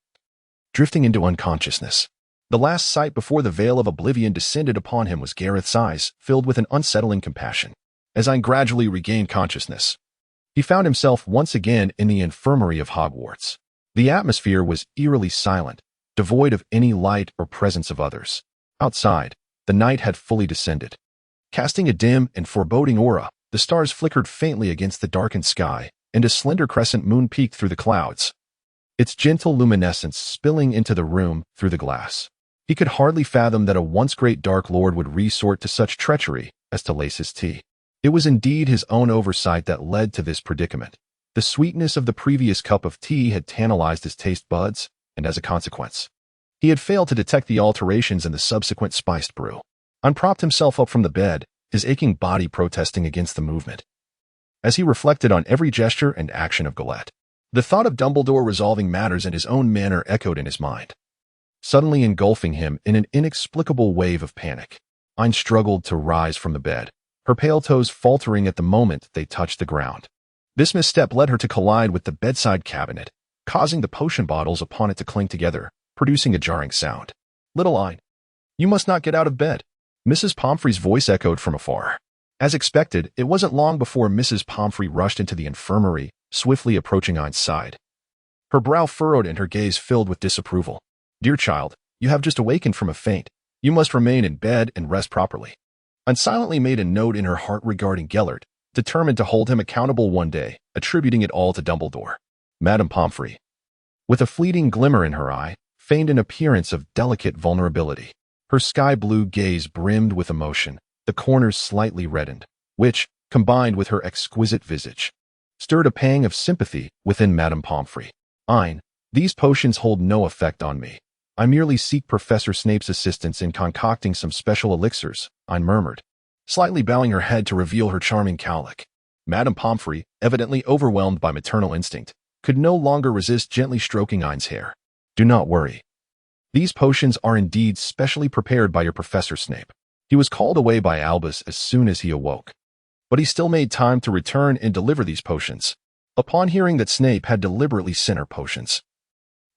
drifting into unconsciousness. The last sight before the veil of oblivion descended upon him was Gareth's eyes, filled with an unsettling compassion. As Ain gradually regained consciousness, he found himself once again in the infirmary of Hogwarts. The atmosphere was eerily silent, devoid of any light or presence of others. Outside, the night had fully descended. Casting a dim and foreboding aura, the stars flickered faintly against the darkened sky, and a slender crescent moon peeked through the clouds, its gentle luminescence spilling into the room through the glass. He could hardly fathom that a once great Dark Lord would resort to such treachery as to lace his tea. It was indeed his own oversight that led to this predicament. The sweetness of the previous cup of tea had tantalized his taste buds, and as a consequence, he had failed to detect the alterations in the subsequent spiced brew. Ain propped himself up from the bed, his aching body protesting against the movement. As he reflected on every gesture and action of Gallet, the thought of Dumbledore resolving matters in his own manner echoed in his mind, suddenly engulfing him in an inexplicable wave of panic. Ain struggled to rise from the bed, her pale toes faltering at the moment they touched the ground. This misstep led her to collide with the bedside cabinet, causing the potion bottles upon it to clink together, producing a jarring sound. Little Ain, you must not get out of bed. Mrs. Pomfrey's voice echoed from afar. As expected, it wasn't long before Mrs. Pomfrey rushed into the infirmary, swiftly approaching Ain's side. Her brow furrowed and her gaze filled with disapproval. Dear child, you have just awakened from a faint. You must remain in bed and rest properly. Ain silently made a note in her heart regarding Gellert, determined to hold him accountable one day, attributing it all to Dumbledore. Madame Pomfrey, with a fleeting glimmer in her eye, feigned an appearance of delicate vulnerability. Her sky-blue gaze brimmed with emotion, the corners slightly reddened, which, combined with her exquisite visage, stirred a pang of sympathy within Madame Pomfrey. Ain, these potions hold no effect on me. I merely seek Professor Snape's assistance in concocting some special elixirs, Ain murmured, slightly bowing her head to reveal her charming cowlick. Madame Pomfrey, evidently overwhelmed by maternal instinct, could no longer resist gently stroking Ain's hair. Do not worry. These potions are indeed specially prepared by your Professor Snape. He was called away by Albus as soon as he awoke. But he still made time to return and deliver these potions. Upon hearing that Snape had deliberately sent her potions,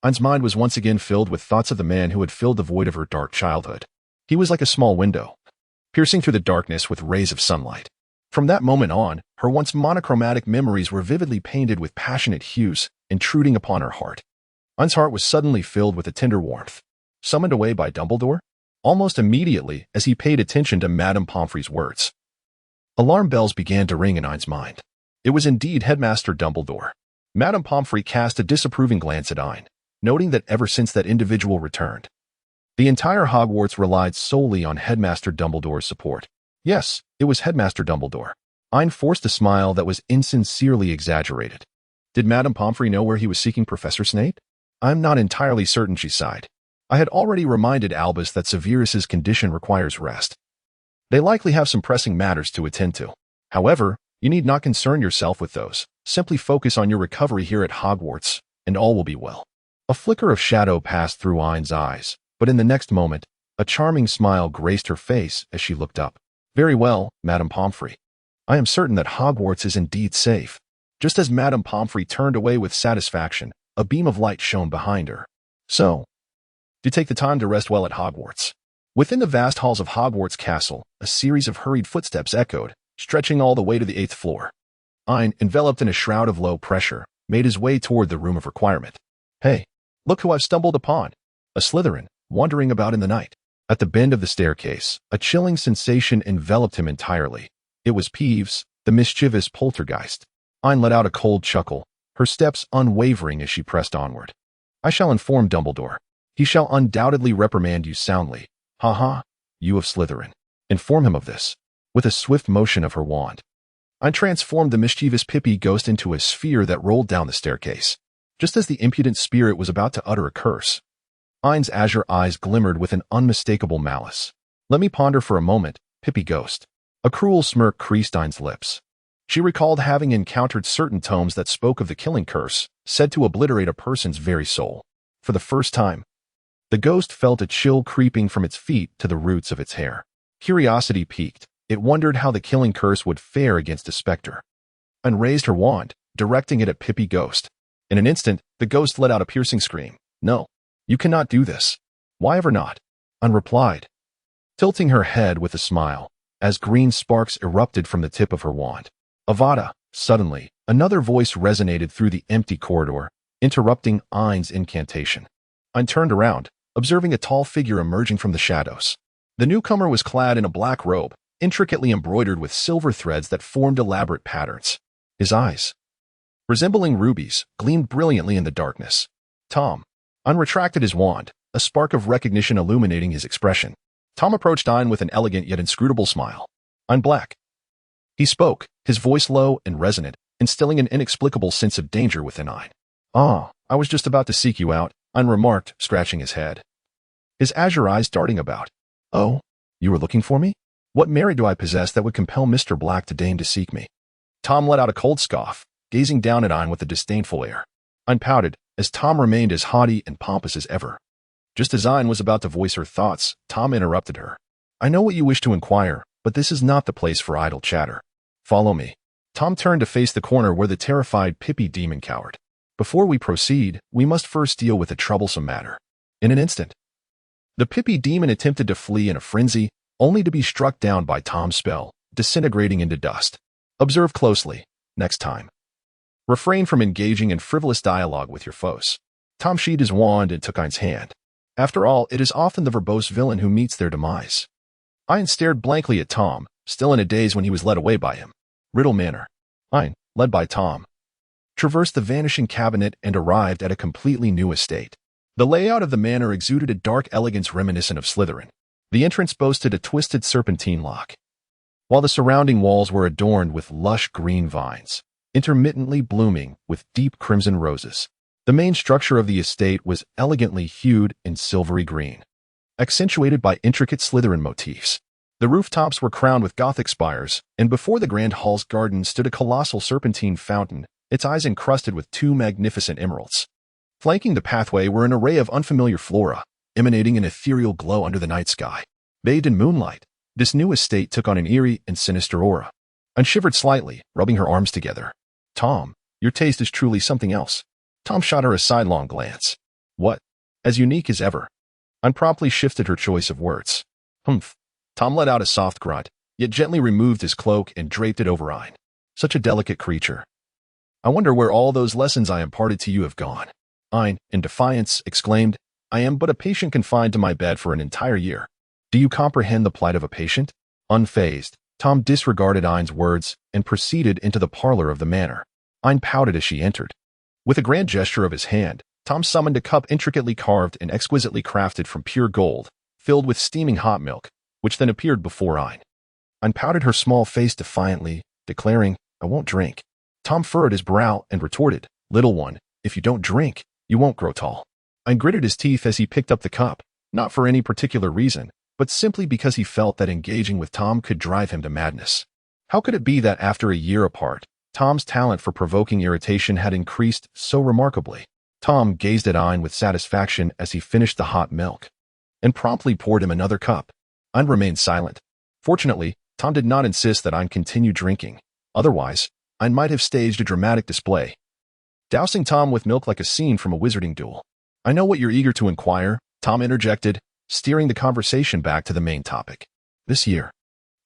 Ain's mind was once again filled with thoughts of the man who had filled the void of her dark childhood. He was like a small window, piercing through the darkness with rays of sunlight. From that moment on, her once monochromatic memories were vividly painted with passionate hues, intruding upon her heart. Ain's heart was suddenly filled with a tender warmth. Summoned away by Dumbledore? Almost immediately as he paid attention to Madame Pomfrey's words, alarm bells began to ring in Ain's mind. It was indeed Headmaster Dumbledore. Madame Pomfrey cast a disapproving glance at Ain, noting that ever since that individual returned, the entire Hogwarts relied solely on Headmaster Dumbledore's support. Yes, it was Headmaster Dumbledore. Ain forced a smile that was insincerely exaggerated. Did Madame Pomfrey know where he was seeking Professor Snape? I'm not entirely certain, she sighed. I had already reminded Albus that Severus's condition requires rest. They likely have some pressing matters to attend to. However, you need not concern yourself with those. Simply focus on your recovery here at Hogwarts, and all will be well. A flicker of shadow passed through Ain's eyes, but in the next moment, a charming smile graced her face as she looked up. Very well, Madame Pomfrey. I am certain that Hogwarts is indeed safe. Just as Madame Pomfrey turned away with satisfaction, a beam of light shone behind her. So, do take the time to rest well at Hogwarts. Within the vast halls of Hogwarts Castle, a series of hurried footsteps echoed, stretching all the way to the 8th floor. Ain, enveloped in a shroud of low pressure, made his way toward the room of requirement. Hey, look who I've stumbled upon. A Slytherin, wandering about in the night. At the bend of the staircase, a chilling sensation enveloped him entirely. It was Peeves, the mischievous poltergeist. Ain let out a cold chuckle, her steps unwavering as she pressed onward. I shall inform Dumbledore. He shall undoubtedly reprimand you soundly. Ha ha, you of Slytherin. Inform him of this. With a swift motion of her wand, Ain transformed the mischievous Pippi ghost into a sphere that rolled down the staircase. Just as the impudent spirit was about to utter a curse, Ain's azure eyes glimmered with an unmistakable malice. Let me ponder for a moment, Pippi ghost. A cruel smirk creased Ain's lips. She recalled having encountered certain tomes that spoke of the killing curse, said to obliterate a person's very soul. For the first time, the ghost felt a chill creeping from its feet to the roots of its hair. Curiosity piqued. It wondered how the killing curse would fare against a specter. Ain raised her wand, directing it at Pippi ghost. In an instant, the ghost let out a piercing scream. No, you cannot do this. Why ever not? Ain replied, tilting her head with a smile, as green sparks erupted from the tip of her wand. Avada! Suddenly, another voice resonated through the empty corridor, interrupting Ain's incantation. Ain turned around, observing a tall figure emerging from the shadows. The newcomer was clad in a black robe, intricately embroidered with silver threads that formed elaborate patterns. His eyes, resembling rubies, gleamed brilliantly in the darkness. Tom. Ain retracted his wand, a spark of recognition illuminating his expression. Tom approached Ain with an elegant yet inscrutable smile. I'm Black. He spoke, his voice low and resonant, instilling an inexplicable sense of danger within Ain. Ah, I was just about to seek you out, Ain remarked, scratching his head. His azure eyes darting about. Oh, you were looking for me? What merit do I possess that would compel Mr. Black to deign to seek me? Tom let out a cold scoff, gazing down at Ain with a disdainful air. Ain pouted, as Tom remained as haughty and pompous as ever. Just as Ain was about to voice her thoughts, Tom interrupted her. I know what you wish to inquire, but this is not the place for idle chatter. Follow me. Tom turned to face the corner where the terrified Pippi demon cowered. Before we proceed, we must first deal with a troublesome matter. In an instant, the Pippi demon attempted to flee in a frenzy, only to be struck down by Tom's spell, disintegrating into dust. Observe closely, next time. Refrain from engaging in frivolous dialogue with your foes. Tom sheathed his wand and took Ain's hand. After all, it is often the verbose villain who meets their demise. Ain stared blankly at Tom, still in a daze when he was led away by him. Riddle Manor. Ain, led by Tom, traversed the vanishing cabinet and arrived at a completely new estate. The layout of the manor exuded a dark elegance reminiscent of Slytherin. The entrance boasted a twisted serpentine lock, while the surrounding walls were adorned with lush green vines, intermittently blooming with deep crimson roses. The main structure of the estate was elegantly hued in silvery green, accentuated by intricate Slytherin motifs. The rooftops were crowned with Gothic spires, and before the grand hall's garden stood a colossal serpentine fountain, its eyes encrusted with two magnificent emeralds. Flanking the pathway were an array of unfamiliar flora, emanating an ethereal glow under the night sky. Bathed in moonlight, this new estate took on an eerie and sinister aura. Anne shivered slightly, rubbing her arms together. Tom, your taste is truly something else. Tom shot her a sidelong glance. What? As unique as ever. Anne promptly shifted her choice of words. Humph. Tom let out a soft grunt, yet gently removed his cloak and draped it over Ain. Such a delicate creature. I wonder where all those lessons I imparted to you have gone. Ain, in defiance, exclaimed, I am but a patient confined to my bed for an entire year. Do you comprehend the plight of a patient? Unfazed, Tom disregarded Ain's words and proceeded into the parlor of the manor. Ain pouted as she entered. With a grand gesture of his hand, Tom summoned a cup intricately carved and exquisitely crafted from pure gold, filled with steaming hot milk, which then appeared before Ain. Ain pouted her small face defiantly, declaring, I won't drink. Tom furrowed his brow and retorted, Little one, if you don't drink, you won't grow tall. Ain gritted his teeth as he picked up the cup, not for any particular reason, but simply because he felt that engaging with Tom could drive him to madness. How could it be that after a year apart, Tom's talent for provoking irritation had increased so remarkably? Tom gazed at Ain with satisfaction as he finished the hot milk, and promptly poured him another cup. Ain remained silent. Fortunately, Tom did not insist that Ain continue drinking. Otherwise, Ain might have staged a dramatic display, dousing Tom with milk like a scene from a wizarding duel. I know what you're eager to inquire, Tom interjected, steering the conversation back to the main topic. This year.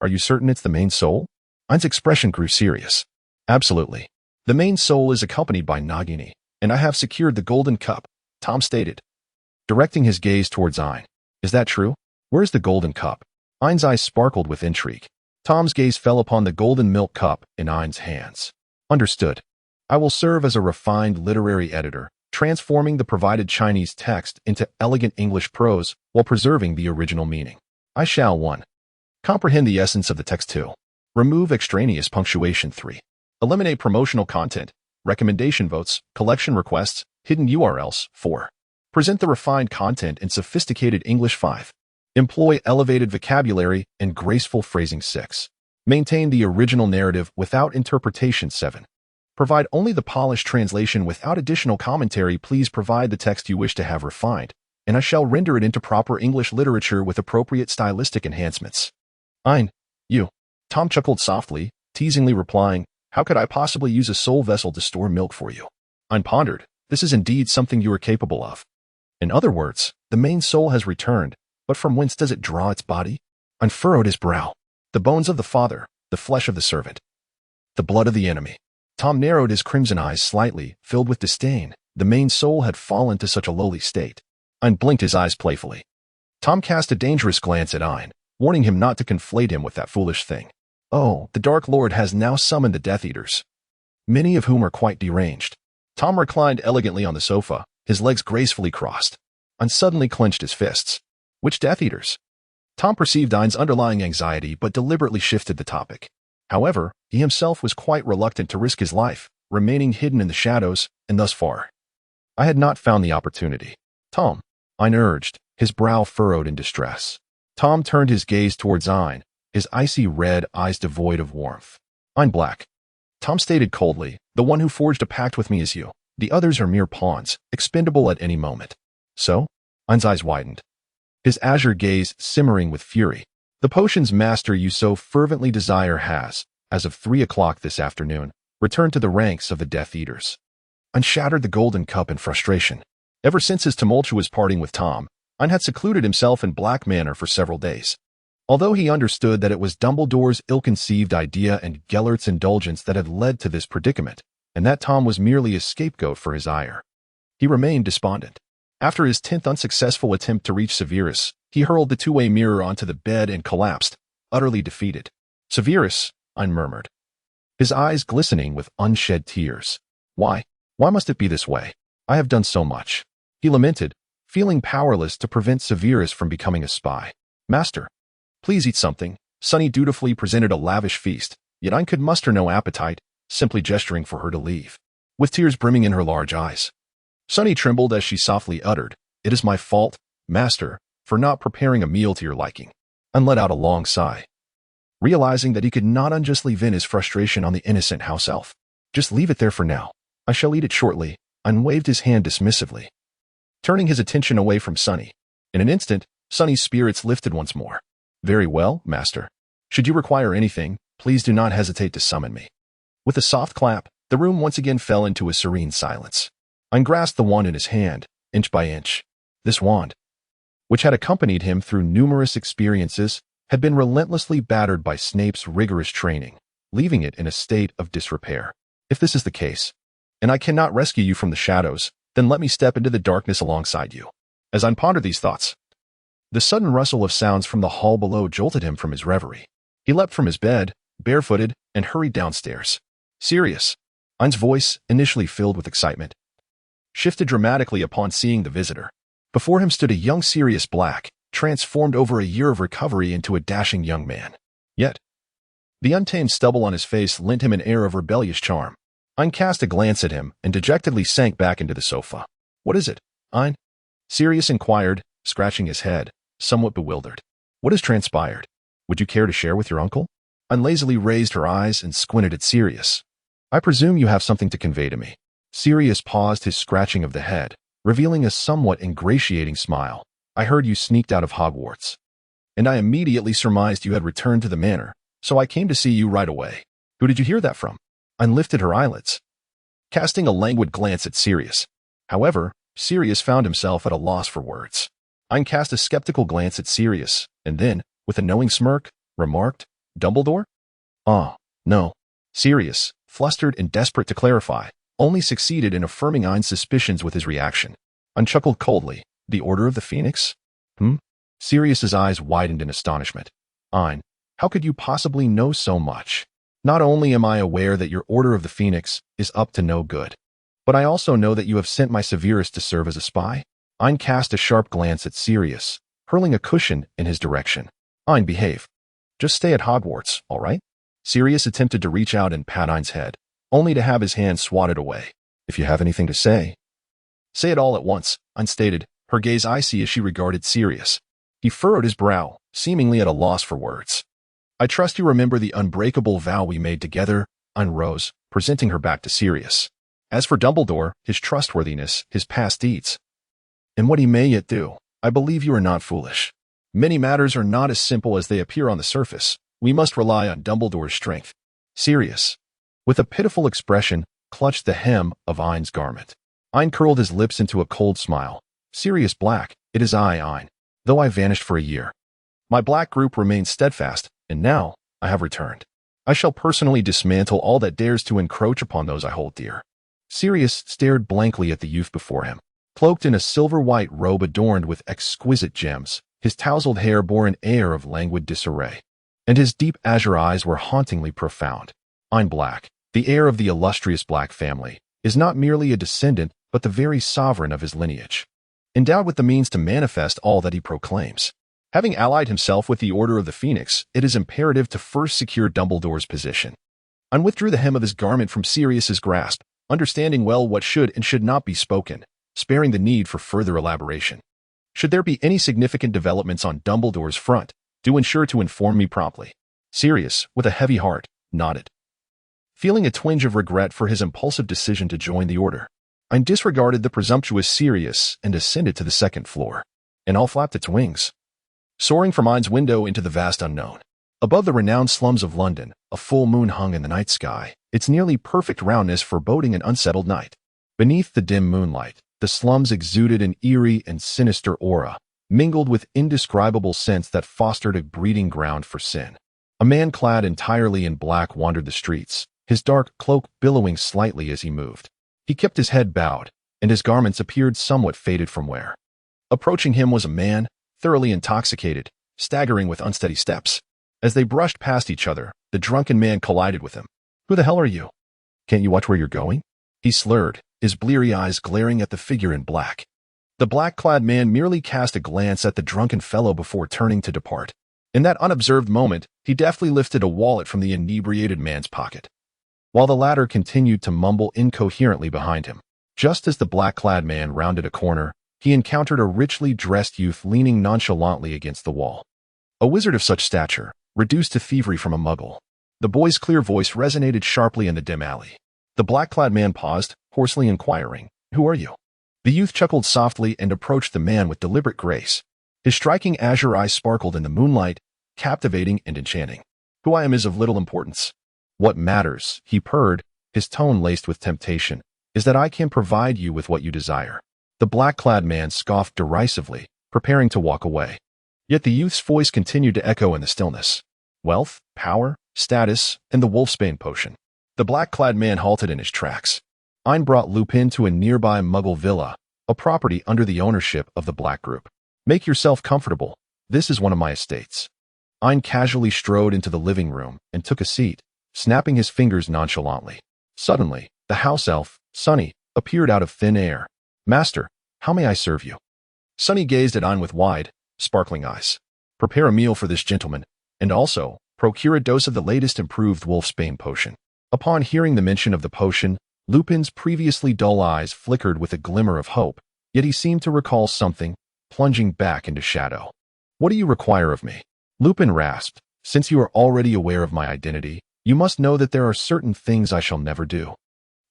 Are you certain it's the main soul? Ain's expression grew serious. Absolutely. The main soul is accompanied by Nagini, and I have secured the golden cup, Tom stated, directing his gaze towards Ain. Is that true? Where's the golden cup? Ain's eyes sparkled with intrigue. Tom's gaze fell upon the golden milk cup in Ain's hands. Understood. I will serve as a refined literary editor, transforming the provided Chinese text into elegant English prose while preserving the original meaning. I shall 1. Comprehend the essence of the text 2. Remove extraneous punctuation 3. Eliminate promotional content, recommendation votes, collection requests, hidden URLs 4. Present the refined content in sophisticated English 5. Employ elevated vocabulary and graceful phrasing 6. Maintain the original narrative without interpretation 7. Provide only the polished translation without additional commentary. Please provide the text you wish to have refined, and I shall render it into proper English literature with appropriate stylistic enhancements. Ain, you. Tom chuckled softly, teasingly replying, How could I possibly use a soul vessel to store milk for you? Ain pondered, This is indeed something you are capable of. In other words, the main soul has returned, but from whence does it draw its body? Ain furrowed his brow. The bones of the father, the flesh of the servant, the blood of the enemy. Tom narrowed his crimson eyes slightly, filled with disdain. The main soul had fallen to such a lowly state. Ain blinked his eyes playfully. Tom cast a dangerous glance at Ain, warning him not to conflate him with that foolish thing. Oh, the Dark Lord has now summoned the Death Eaters, many of whom are quite deranged. Tom reclined elegantly on the sofa, his legs gracefully crossed, and suddenly clenched his fists. Which Death Eaters? Tom perceived Ain's underlying anxiety but deliberately shifted the topic. However, he himself was quite reluctant to risk his life, remaining hidden in the shadows, and thus far, I had not found the opportunity. Tom, Ain urged, his brow furrowed in distress. Tom turned his gaze towards Ain, his icy red eyes devoid of warmth. Ain black. Tom stated coldly, The one who forged a pact with me is you. The others are mere pawns, expendable at any moment. So? Ain's eyes widened, his azure gaze simmering with fury. The potion's master you so fervently desire has, as of 3 o'clock this afternoon, returned to the ranks of the Death Eaters. Ain shattered the golden cup in frustration. Ever since his tumultuous parting with Tom, Ain had secluded himself in Black Manor for several days. Although he understood that it was Dumbledore's ill-conceived idea and Gellert's indulgence that had led to this predicament, and that Tom was merely a scapegoat for his ire, he remained despondent. After his 10th unsuccessful attempt to reach Severus, he hurled the two-way mirror onto the bed and collapsed, utterly defeated. Severus, Ain murmured, his eyes glistening with unshed tears. Why? Why must it be this way? I have done so much. He lamented, feeling powerless to prevent Severus from becoming a spy. Master, please eat something. Sunny dutifully presented a lavish feast, yet Ain could muster no appetite, simply gesturing for her to leave, with tears brimming in her large eyes. Sunny trembled as she softly uttered, It is my fault, master, for not preparing a meal to your liking. and let out a long sigh, realizing that he could not unjustly vent his frustration on the innocent house elf. Just leave it there for now. I shall eat it shortly, and waved his hand dismissively, turning his attention away from Sonny. In an instant, Sonny's spirits lifted once more. Very well, master. Should you require anything, please do not hesitate to summon me. With a soft clap, the room once again fell into a serene silence. Ain grasped the wand in his hand, inch by inch. This wand, which had accompanied him through numerous experiences, had been relentlessly battered by Snape's rigorous training, leaving it in a state of disrepair. If this is the case, and I cannot rescue you from the shadows, then let me step into the darkness alongside you. As Ain pondered these thoughts, the sudden rustle of sounds from the hall below jolted him from his reverie. He leapt from his bed, barefooted, and hurried downstairs. Sirius, Ain's voice, initially filled with excitement, shifted dramatically upon seeing the visitor. Before him stood a young Sirius Black, transformed over a year of recovery into a dashing young man. Yet, the untamed stubble on his face lent him an air of rebellious charm. Ain cast a glance at him and dejectedly sank back into the sofa. What is it, Ain? Sirius inquired, scratching his head, somewhat bewildered. What has transpired? Would you care to share with your uncle? Ain lazily raised her eyes and squinted at Sirius. I presume you have something to convey to me. Sirius paused his scratching of the head, revealing a somewhat ingratiating smile. I heard you sneaked out of Hogwarts, and I immediately surmised you had returned to the manor, so I came to see you right away. Who did you hear that from? Ain lifted her eyelids, casting a languid glance at Sirius. However, Sirius found himself at a loss for words. Ain cast a skeptical glance at Sirius, and then, with a knowing smirk, remarked, Dumbledore? Ah, no. Sirius, flustered and desperate to clarify, only succeeded in affirming Ain's suspicions with his reaction. Ain chuckled coldly. The Order of the Phoenix? Sirius's eyes widened in astonishment. Ain, how could you possibly know so much? Not only am I aware that your Order of the Phoenix is up to no good, but I also know that you have sent my Severus to serve as a spy. Ain cast a sharp glance at Sirius, hurling a cushion in his direction. Ain, behave. Just stay at Hogwarts, all right? Sirius attempted to reach out and pat Ain's head, only to have his hand swatted away. If you have anything to say. Say it all at once, Ain stated, her gaze icy as she regarded Sirius. He furrowed his brow, seemingly at a loss for words. I trust you remember the unbreakable vow we made together. Ain rose, presenting her back to Sirius. As for Dumbledore, his trustworthiness, his past deeds, and what he may yet do, I believe you are not foolish. Many matters are not as simple as they appear on the surface. We must rely on Dumbledore's strength. Sirius, with a pitiful expression, clutched the hem of Ain's garment. Ain curled his lips into a cold smile. Sirius Black, it is I, Ain, though I vanished for a year. My black group remains steadfast, and now I have returned. I shall personally dismantle all that dares to encroach upon those I hold dear. Sirius stared blankly at the youth before him. Cloaked in a silver-white robe adorned with exquisite gems, his tousled hair bore an air of languid disarray, and his deep azure eyes were hauntingly profound. Ain Black, the heir of the illustrious Black family, is not merely a descendant but the very sovereign of his lineage, endowed with the means to manifest all that he proclaims. Having allied himself with the Order of the Phoenix, it is imperative to first secure Dumbledore's position. Ain withdrew the hem of his garment from Sirius's grasp, understanding well what should and should not be spoken, sparing the need for further elaboration. Should there be any significant developments on Dumbledore's front, do ensure to inform me promptly. Sirius, with a heavy heart, nodded, feeling a twinge of regret for his impulsive decision to join the Order. Ain disregarded the presumptuous Sirius and ascended to the second floor, and all flapped its wings, soaring from Ain's window into the vast unknown. Above the renowned slums of London, a full moon hung in the night sky, its nearly perfect roundness foreboding an unsettled night. Beneath the dim moonlight, the slums exuded an eerie and sinister aura, mingled with indescribable scents that fostered a breeding ground for sin. A man clad entirely in black wandered the streets, his dark cloak billowing slightly as he moved. He kept his head bowed, and his garments appeared somewhat faded from wear. Approaching him was a man, thoroughly intoxicated, staggering with unsteady steps. As they brushed past each other, the drunken man collided with him. Who the hell are you? Can't you watch where you're going? He slurred, his bleary eyes glaring at the figure in black. The black-clad man merely cast a glance at the drunken fellow before turning to depart. In that unobserved moment, he deftly lifted a wallet from the inebriated man's pocket, while the latter continued to mumble incoherently behind him. Just as the black-clad man rounded a corner, he encountered a richly dressed youth leaning nonchalantly against the wall. A wizard of such stature, reduced to thievery from a muggle. The boy's clear voice resonated sharply in the dim alley. The black-clad man paused, hoarsely inquiring, "Who are you?" The youth chuckled softly and approached the man with deliberate grace. His striking azure eyes sparkled in the moonlight, captivating and enchanting. "Who I am is of little importance. What matters," he purred, his tone laced with temptation, "is that I can provide you with what you desire." The black-clad man scoffed derisively, preparing to walk away. Yet the youth's voice continued to echo in the stillness. "Wealth, power, status, and the wolfsbane potion." The black-clad man halted in his tracks. Ain brought Lupin to a nearby muggle villa, a property under the ownership of the Black Group. "Make yourself comfortable. This is one of my estates." Ain casually strode into the living room and took a seat, snapping his fingers nonchalantly. Suddenly, the house elf, Sunny, appeared out of thin air. "Master, how may I serve you?" Sunny gazed at Ain with wide, sparkling eyes. "Prepare a meal for this gentleman, and also, procure a dose of the latest improved wolfsbane potion." Upon hearing the mention of the potion, Lupin's previously dull eyes flickered with a glimmer of hope, yet he seemed to recall something, plunging back into shadow. "What do you require of me?" Lupin rasped. "Since you are already aware of my identity, you must know that there are certain things I shall never do,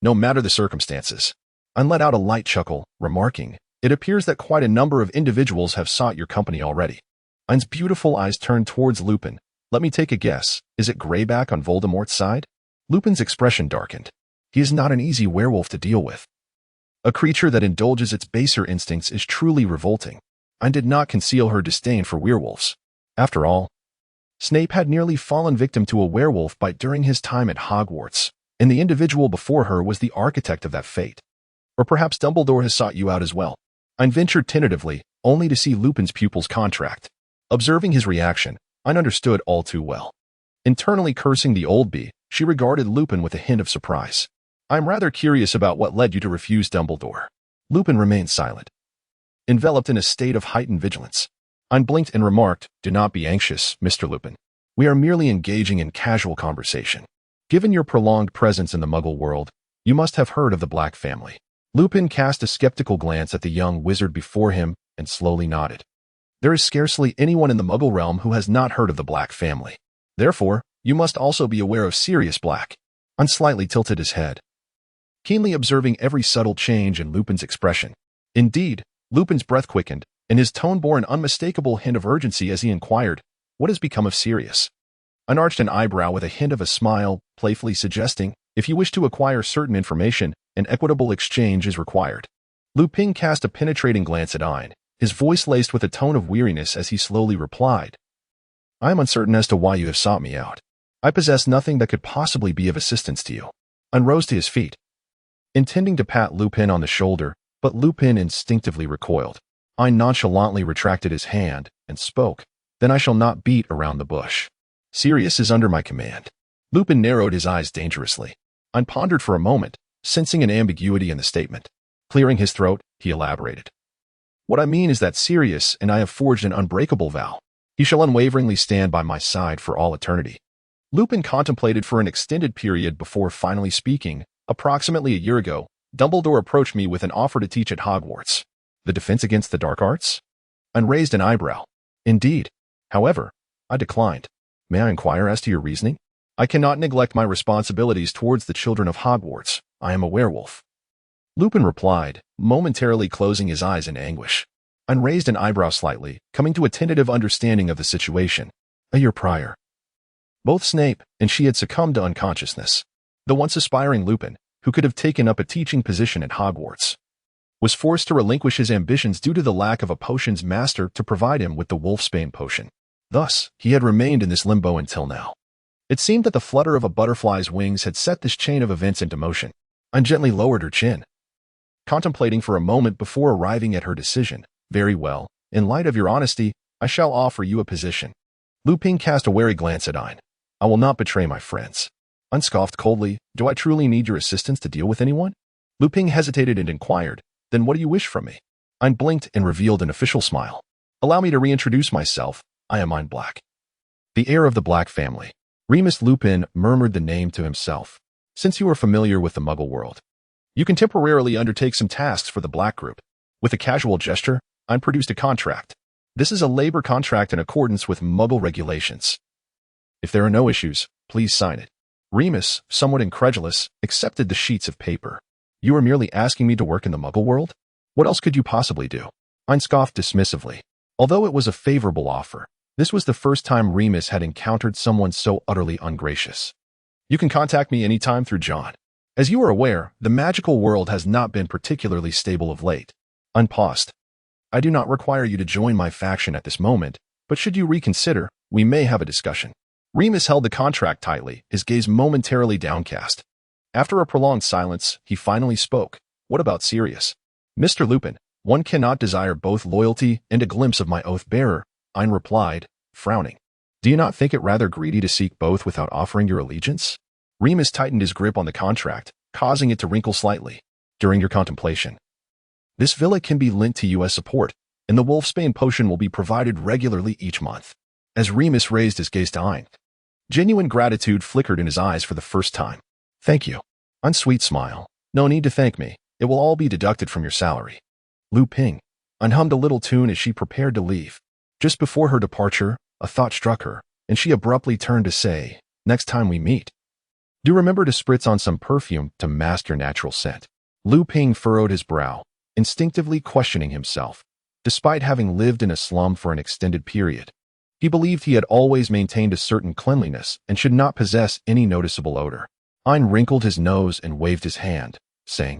no matter the circumstances." Ain let out a light chuckle, remarking, "It appears that quite a number of individuals have sought your company already." Ain's beautiful eyes turned towards Lupin. "Let me take a guess. Is it Greyback on Voldemort's side?" Lupin's expression darkened. He is not an easy werewolf to deal with. A creature that indulges its baser instincts is truly revolting. Ain did not conceal her disdain for werewolves. After all, Snape had nearly fallen victim to a werewolf bite during his time at Hogwarts, and the individual before her was the architect of that fate. Or perhaps Dumbledore has sought you out as well. Ain ventured tentatively, only to see Lupin's pupils contract. Observing his reaction, Ain understood all too well. Internally cursing the old bee, she regarded Lupin with a hint of surprise. "I'm rather curious about what led you to refuse Dumbledore." Lupin remained silent, enveloped in a state of heightened vigilance. Ain blinked and remarked, "Do not be anxious, Mr. Lupin. We are merely engaging in casual conversation. Given your prolonged presence in the Muggle world, you must have heard of the Black family." Lupin cast a skeptical glance at the young wizard before him and slowly nodded. "There is scarcely anyone in the Muggle realm who has not heard of the Black family. Therefore, you must also be aware of Sirius Black." Ain slightly tilted his head, keenly observing every subtle change in Lupin's expression. Indeed, Lupin's breath quickened, and his tone bore an unmistakable hint of urgency as he inquired, "What has become of Sirius?" Ain arched an eyebrow with a hint of a smile, playfully suggesting, "If you wish to acquire certain information, an equitable exchange is required." Lupin cast a penetrating glance at Ain, his voice laced with a tone of weariness as he slowly replied, "I am uncertain as to why you have sought me out. I possess nothing that could possibly be of assistance to you." Ain rose to his feet, intending to pat Lupin on the shoulder, but Lupin instinctively recoiled. Ain nonchalantly retracted his hand and spoke, "Then I shall not beat around the bush. Sirius is under my command." Lupin narrowed his eyes dangerously. Ain pondered for a moment, sensing an ambiguity in the statement. Clearing his throat, he elaborated. "What I mean is that Sirius and I have forged an unbreakable vow. He shall unwaveringly stand by my side for all eternity." Lupin contemplated for an extended period before finally speaking. "Approximately a year ago, Dumbledore approached me with an offer to teach at Hogwarts. The defense against the dark arts?" Ain raised an eyebrow. "Indeed. However, I declined. May I inquire as to your reasoning?" "I cannot neglect my responsibilities towards the children of Hogwarts. I am a werewolf." Lupin replied, momentarily closing his eyes in anguish. Ain raised an eyebrow slightly, coming to a tentative understanding of the situation. A year prior, both Snape and she had succumbed to unconsciousness. The once aspiring Lupin, who could have taken up a teaching position at Hogwarts, was forced to relinquish his ambitions due to the lack of a potions master to provide him with the wolfsbane potion. Thus, he had remained in this limbo until now. It seemed that the flutter of a butterfly's wings had set this chain of events into motion. Ain gently lowered her chin, contemplating for a moment before arriving at her decision. "Very well. In light of your honesty, I shall offer you a position." Lupin cast a wary glance at Ain. "I will not betray my friends." Ain scoffed coldly, "Do I truly need your assistance to deal with anyone?" Lupin hesitated and inquired, "Then what do you wish from me?" Ain blinked and revealed an official smile. "Allow me to reintroduce myself. I am Ain Black, the heir of the Black family." Remus Lupin murmured the name to himself. "Since you are familiar with the Muggle world, you can temporarily undertake some tasks for the Black group." With a casual gesture, Ain produced a contract. This is a labor contract in accordance with Muggle regulations. If there are no issues, please sign it. Remus, somewhat incredulous, accepted the sheets of paper. You are merely asking me to work in the Muggle world? What else could you possibly do? Ain scoffed dismissively. Although it was a favorable offer, this was the first time Remus had encountered someone so utterly ungracious. You can contact me anytime through John. As you are aware, the magical world has not been particularly stable of late. Ain paused. I do not require you to join my faction at this moment, but should you reconsider, we may have a discussion. Remus held the contract tightly, his gaze momentarily downcast. After a prolonged silence, he finally spoke. What about Sirius? Mr. Lupin, one cannot desire both loyalty and a glimpse of my oath-bearer, Ain replied, frowning. Do you not think it rather greedy to seek both without offering your allegiance? Remus tightened his grip on the contract, causing it to wrinkle slightly. During your contemplation, this villa can be lent to you as support, and the Wolfsbane potion will be provided regularly each month. As Remus raised his gaze to Ain, genuine gratitude flickered in his eyes for the first time. Thank you. Ain's sweet smile. No need to thank me. It will all be deducted from your salary. Lu Ping. Ain hummed a little tune as she prepared to leave. Just before her departure, a thought struck her, and she abruptly turned to say, next time we meet, do remember to spritz on some perfume to mask your natural scent. Lu Ping furrowed his brow, instinctively questioning himself. Despite having lived in a slum for an extended period, he believed he had always maintained a certain cleanliness and should not possess any noticeable odor. Ain wrinkled his nose and waved his hand, saying,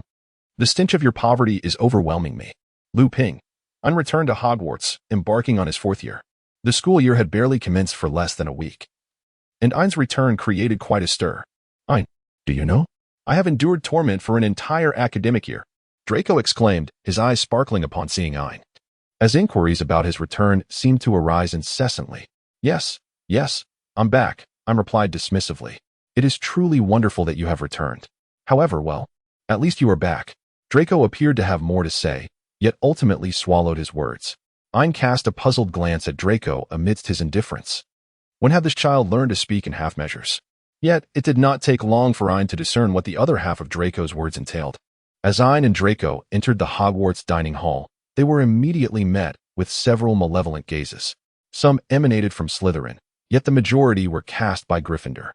the stench of your poverty is overwhelming me. Lu Ping. Ain returned to Hogwarts, embarking on his 4th year. The school year had barely commenced for less than a week, and Ain's return created quite a stir. Ain, do you know? I have endured torment for an entire academic year, Draco exclaimed, his eyes sparkling upon seeing Ain. As inquiries about his return seemed to arise incessantly. Yes, I'm back, Ain replied dismissively. It is truly wonderful that you have returned. However, well, at least you are back. Draco appeared to have more to say, yet ultimately swallowed his words. Ain cast a puzzled glance at Draco amidst his indifference. When had this child learned to speak in half measures? Yet, it did not take long for Ain to discern what the other half of Draco's words entailed. As Ain and Draco entered the Hogwarts dining hall, they were immediately met with several malevolent gazes. Some emanated from Slytherin, yet the majority were cast by Gryffindor.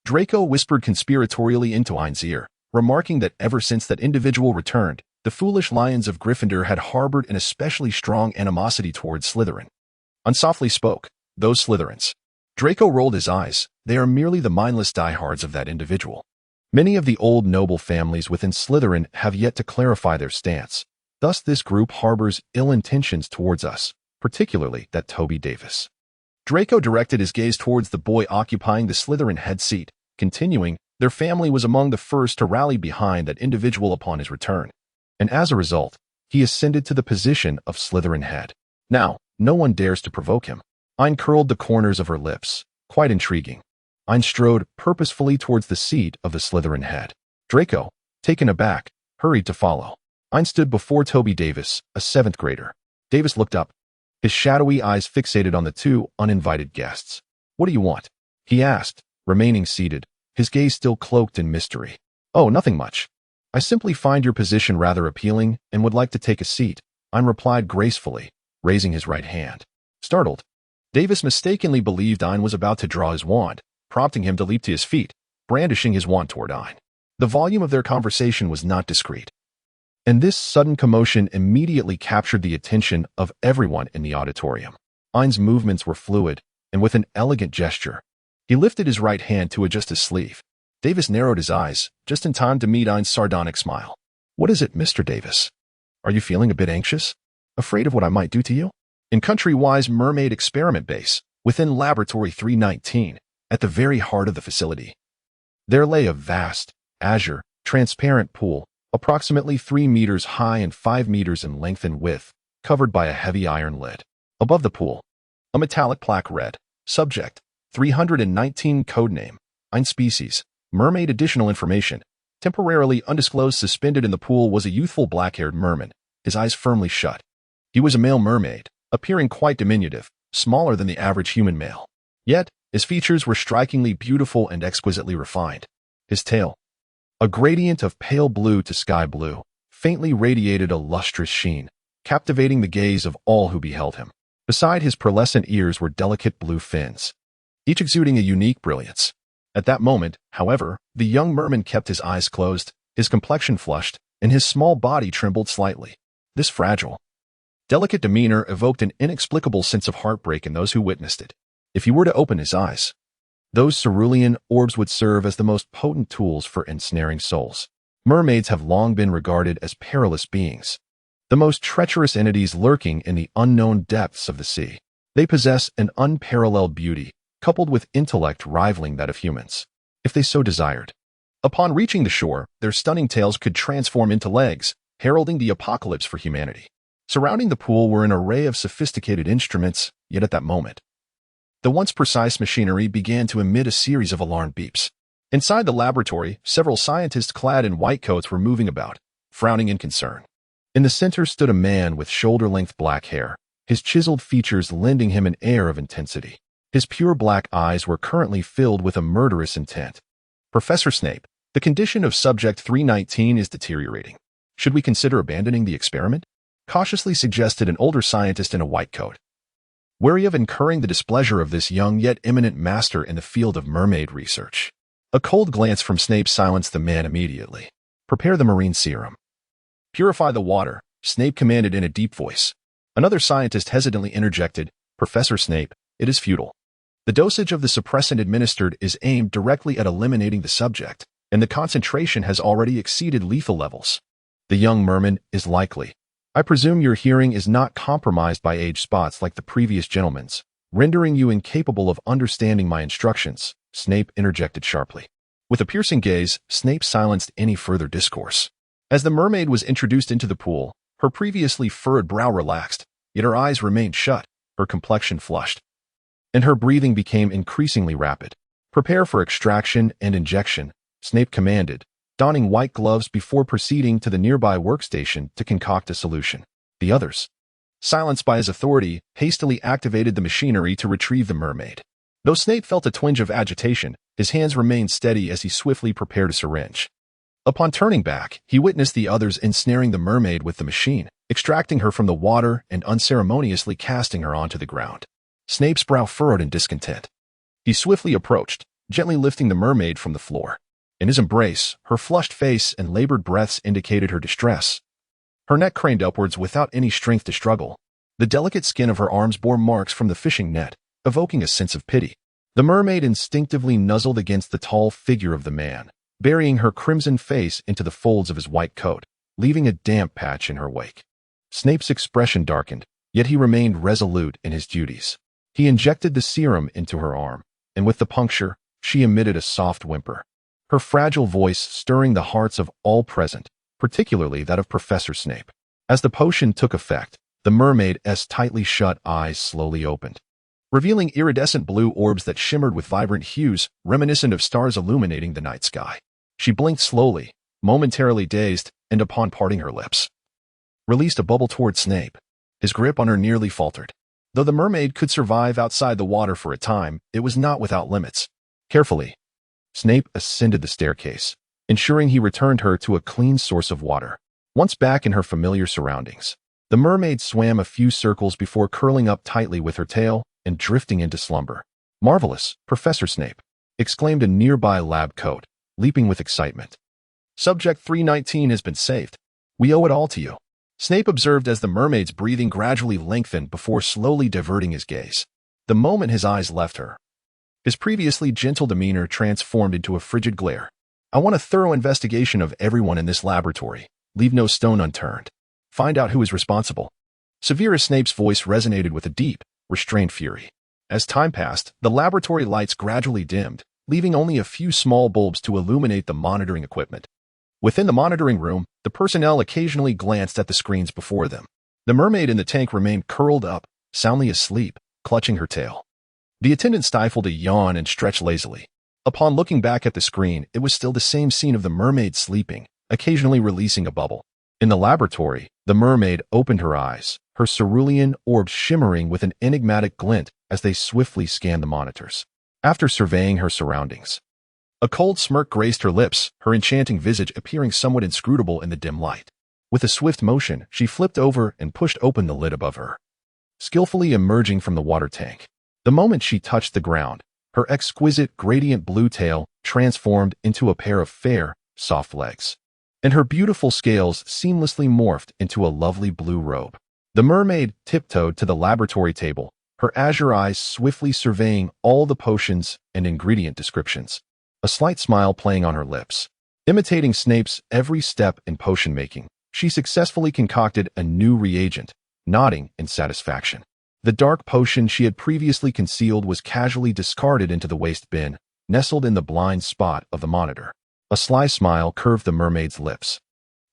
Draco whispered conspiratorially into Ain's ear, remarking that ever since that individual returned, the foolish lions of Gryffindor had harbored an especially strong animosity towards Slytherin. Ain softly spoke, those Slytherins. Draco rolled his eyes. They are merely the mindless diehards of that individual. Many of the old noble families within Slytherin have yet to clarify their stance. Thus this group harbors ill intentions towards us, particularly that Toby Davis. Draco directed his gaze towards the boy occupying the Slytherin head seat, continuing, their family was among the first to rally behind that individual upon his return, and as a result, he ascended to the position of Slytherin head. Now, no one dares to provoke him. Ain curled the corners of her lips, quite intriguing. Ain strode purposefully towards the seat of the Slytherin head. Draco, taken aback, hurried to follow. Ain stood before Toby Davis, a 7th grader. Davis looked up, his shadowy eyes fixated on the two uninvited guests. What do you want? He asked, remaining seated, his gaze still cloaked in mystery. Oh, nothing much. I simply find your position rather appealing and would like to take a seat, Ain replied gracefully, raising his right hand. Startled, Davis mistakenly believed Ain was about to draw his wand, prompting him to leap to his feet, brandishing his wand toward Ain. The volume of their conversation was not discreet, and this sudden commotion immediately captured the attention of everyone in the auditorium. Ain's movements were fluid, and with an elegant gesture, he lifted his right hand to adjust his sleeve. Davis narrowed his eyes, just in time to meet Ain's sardonic smile. What is it, Mr. Davis? Are you feeling a bit anxious? Afraid of what I might do to you? In Countrywise Mermaid Experiment Base, within Laboratory 319, at the very heart of the facility, there lay a vast, azure, transparent pool, approximately 3 meters high and 5 meters in length and width, covered by a heavy iron lid. Above the pool, a metallic plaque read, Subject, 319 Codename, Ain Species, Mermaid. Additional information. Temporarily undisclosed. Suspended in the pool was a youthful black-haired merman, his eyes firmly shut. He was a male mermaid, appearing quite diminutive, smaller than the average human male. Yet, his features were strikingly beautiful and exquisitely refined. His tail, a gradient of pale blue to sky blue, faintly radiated a lustrous sheen, captivating the gaze of all who beheld him. Beside his pearlescent ears were delicate blue fins, each exuding a unique brilliance. At that moment, however, the young merman kept his eyes closed, his complexion flushed, and his small body trembled slightly. This fragile, delicate demeanor evoked an inexplicable sense of heartbreak in those who witnessed it. If he were to open his eyes, those cerulean orbs would serve as the most potent tools for ensnaring souls. Mermaids have long been regarded as perilous beings, the most treacherous entities lurking in the unknown depths of the sea. They possess an unparalleled beauty, coupled with intellect rivaling that of humans, if they so desired. Upon reaching the shore, their stunning tails could transform into legs, heralding the apocalypse for humanity. Surrounding the pool were an array of sophisticated instruments, yet at that moment, the once precise machinery began to emit a series of alarm beeps. Inside the laboratory, several scientists clad in white coats were moving about, frowning in concern. In the center stood a man with shoulder-length black hair, his chiseled features lending him an air of intensity. His pure black eyes were currently filled with a murderous intent. Professor Snape, the condition of Subject 319 is deteriorating. Should we consider abandoning the experiment? Cautiously suggested an older scientist in a white coat, wary of incurring the displeasure of this young yet eminent master in the field of mermaid research. A cold glance from Snape silenced the man immediately. Prepare the marine serum. Purify the water, Snape commanded in a deep voice. Another scientist hesitantly interjected, Professor Snape, it is futile. The dosage of the suppressant administered is aimed directly at eliminating the subject, and the concentration has already exceeded lethal levels. The young merman is likely. I presume your hearing is not compromised by age spots like the previous gentleman's, rendering you incapable of understanding my instructions, Snape interjected sharply. With a piercing gaze, Snape silenced any further discourse. As the mermaid was introduced into the pool, her previously furrowed brow relaxed, yet her eyes remained shut, her complexion flushed, and her breathing became increasingly rapid. Prepare for extraction and injection, Snape commanded, donning white gloves before proceeding to the nearby workstation to concoct a solution. The others, silenced by his authority, hastily activated the machinery to retrieve the mermaid. Though Snape felt a twinge of agitation, his hands remained steady as he swiftly prepared a syringe. Upon turning back, he witnessed the others ensnaring the mermaid with the machine, extracting her from the water and unceremoniously casting her onto the ground. Snape's brow furrowed in discontent. He swiftly approached, gently lifting the mermaid from the floor. In his embrace, her flushed face and labored breaths indicated her distress. Her neck craned upwards without any strength to struggle. The delicate skin of her arms bore marks from the fishing net, evoking a sense of pity. The mermaid instinctively nuzzled against the tall figure of the man, burying her crimson face into the folds of his white coat, leaving a damp patch in her wake. Snape's expression darkened, yet he remained resolute in his duties. He injected the serum into her arm, and with the puncture, she emitted a soft whimper, her fragile voice stirring the hearts of all present, particularly that of Professor Snape. As the potion took effect, the mermaid's tightly shut eyes slowly opened, revealing iridescent blue orbs that shimmered with vibrant hues reminiscent of stars illuminating the night sky. She blinked slowly, momentarily dazed, and upon parting her lips, released a bubble toward Snape. His grip on her nearly faltered. Though the mermaid could survive outside the water for a time, it was not without limits. Carefully, Snape ascended the staircase, ensuring he returned her to a clean source of water. Once back in her familiar surroundings, the mermaid swam a few circles before curling up tightly with her tail and drifting into slumber. Marvelous, Professor Snape, exclaimed a nearby lab coat, leaping with excitement. Subject 319 has been saved. We owe it all to you. Snape observed as the mermaid's breathing gradually lengthened before slowly diverting his gaze. The moment his eyes left her, his previously gentle demeanor transformed into a frigid glare. I want a thorough investigation of everyone in this laboratory. Leave no stone unturned. Find out who is responsible. Severus Snape's voice resonated with a deep, restrained fury. As time passed, the laboratory lights gradually dimmed, leaving only a few small bulbs to illuminate the monitoring equipment. Within the monitoring room, the personnel occasionally glanced at the screens before them. The mermaid in the tank remained curled up, soundly asleep, clutching her tail. The attendant stifled a yawn and stretched lazily. Upon looking back at the screen, it was still the same scene of the mermaid sleeping, occasionally releasing a bubble. In the laboratory, the mermaid opened her eyes, her cerulean orbs shimmering with an enigmatic glint as they swiftly scanned the monitors. After surveying her surroundings, a cold smirk graced her lips, her enchanting visage appearing somewhat inscrutable in the dim light. With a swift motion, she flipped over and pushed open the lid above her. skillfully emerging from the water tank. The moment she touched the ground, her exquisite gradient blue tail transformed into a pair of fair, soft legs, and her beautiful scales seamlessly morphed into a lovely blue robe. The mermaid tiptoed to the laboratory table, her azure eyes swiftly surveying all the potions and ingredient descriptions, a slight smile playing on her lips. Imitating Snape's every step in potion making, she successfully concocted a new reagent, nodding in satisfaction. The dark potion she had previously concealed was casually discarded into the waste bin, nestled in the blind spot of the monitor. A sly smile curved the mermaid's lips.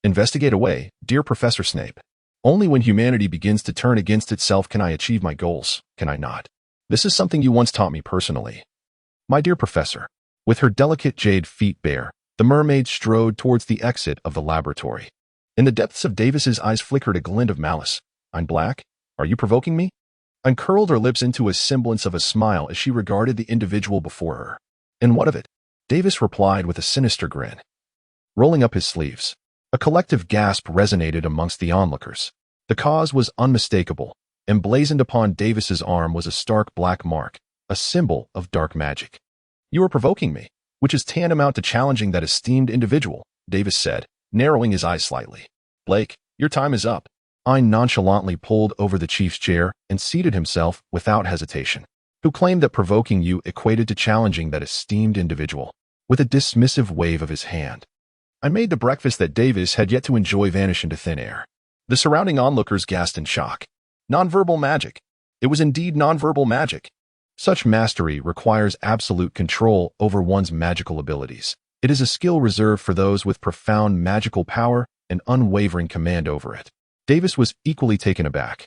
Investigate away, dear Professor Snape. Only when humanity begins to turn against itself can I achieve my goals, can I not? This is something you once taught me personally. My dear Professor. With her delicate jade feet bare, the mermaid strode towards the exit of the laboratory. In the depths of Davis's eyes flickered a glint of malice. I'm black? Are you provoking me? And curled her lips into a semblance of a smile as she regarded the individual before her. And what of it? Davis replied with a sinister grin. Rolling up his sleeves, a collective gasp resonated amongst the onlookers. The cause was unmistakable. Emblazoned upon Davis's arm was a stark black mark, a symbol of dark magic. You are provoking me, which is tantamount to challenging that esteemed individual, Davis said, narrowing his eyes slightly. Blake, your time is up. Ain nonchalantly pulled over the chief's chair and seated himself without hesitation. Who claimed that provoking you equated to challenging that esteemed individual? With a dismissive wave of his hand. I made the breakfast that Davis had yet to enjoy vanish into thin air. The surrounding onlookers gasped in shock. Nonverbal magic. It was indeed nonverbal magic. Such mastery requires absolute control over one's magical abilities. It is a skill reserved for those with profound magical power and unwavering command over it. Davis was equally taken aback.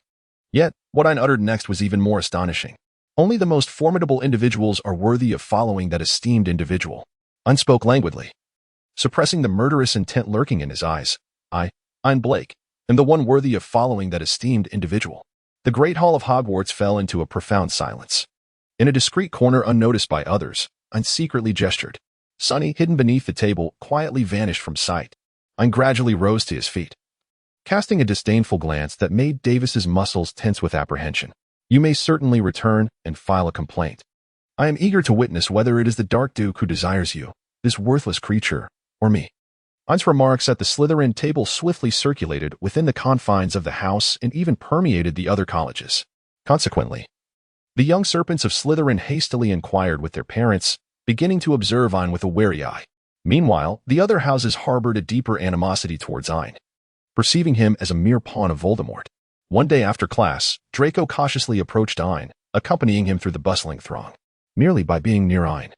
Yet, what Ain uttered next was even more astonishing. Only the most formidable individuals are worthy of following that esteemed individual. Ain spoke languidly, suppressing the murderous intent lurking in his eyes. Ain Blake, am the one worthy of following that esteemed individual. The great hall of Hogwarts fell into a profound silence. In a discreet corner unnoticed by others, Ain secretly gestured. Sonny, hidden beneath the table, quietly vanished from sight. Ain gradually rose to his feet, casting a disdainful glance that made Davis's muscles tense with apprehension. You may certainly return and file a complaint. I am eager to witness whether it is the Dark Duke who desires you, this worthless creature, or me. Ain's remarks at the Slytherin table swiftly circulated within the confines of the house and even permeated the other colleges. Consequently, the young serpents of Slytherin hastily inquired with their parents, beginning to observe Ain with a wary eye. Meanwhile, the other houses harbored a deeper animosity towards Ain, perceiving him as a mere pawn of Voldemort. One day after class, Draco cautiously approached Ain, accompanying him through the bustling throng. Merely by being near Ain,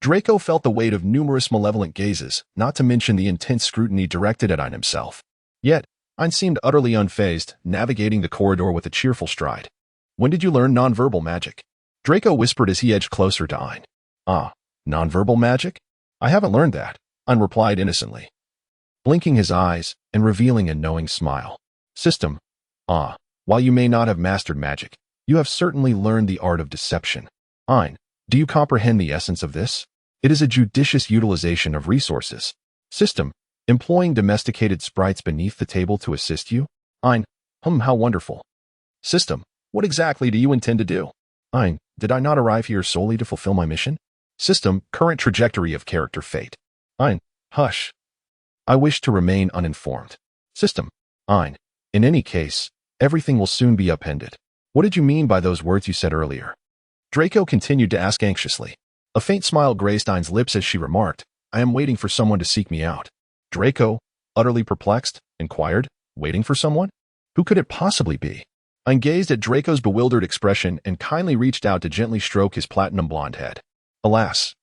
Draco felt the weight of numerous malevolent gazes, not to mention the intense scrutiny directed at Ain himself. Yet, Ain seemed utterly unfazed, navigating the corridor with a cheerful stride. When did you learn nonverbal magic? Draco whispered as he edged closer to Ain. Nonverbal magic? I haven't learned that, Ain replied innocently, blinking his eyes and revealing a knowing smile. System. While you may not have mastered magic, you have certainly learned the art of deception. Ain, do you comprehend the essence of this? It is a judicious utilization of resources. System. Employing domesticated sprites beneath the table to assist you? Ain, how wonderful. System. What exactly do you intend to do? Ain, did I not arrive here solely to fulfill my mission? System. Current trajectory of character fate. Ain, hush. I wish to remain uninformed. System. Ain, in any case, everything will soon be upended. What did you mean by those words you said earlier? Draco continued to ask anxiously. A faint smile graced Ain's lips as she remarked, I am waiting for someone to seek me out. Draco, utterly perplexed, inquired, waiting for someone? Who could it possibly be? Ain gazed at Draco's bewildered expression and kindly reached out to gently stroke his platinum blonde head. Alas,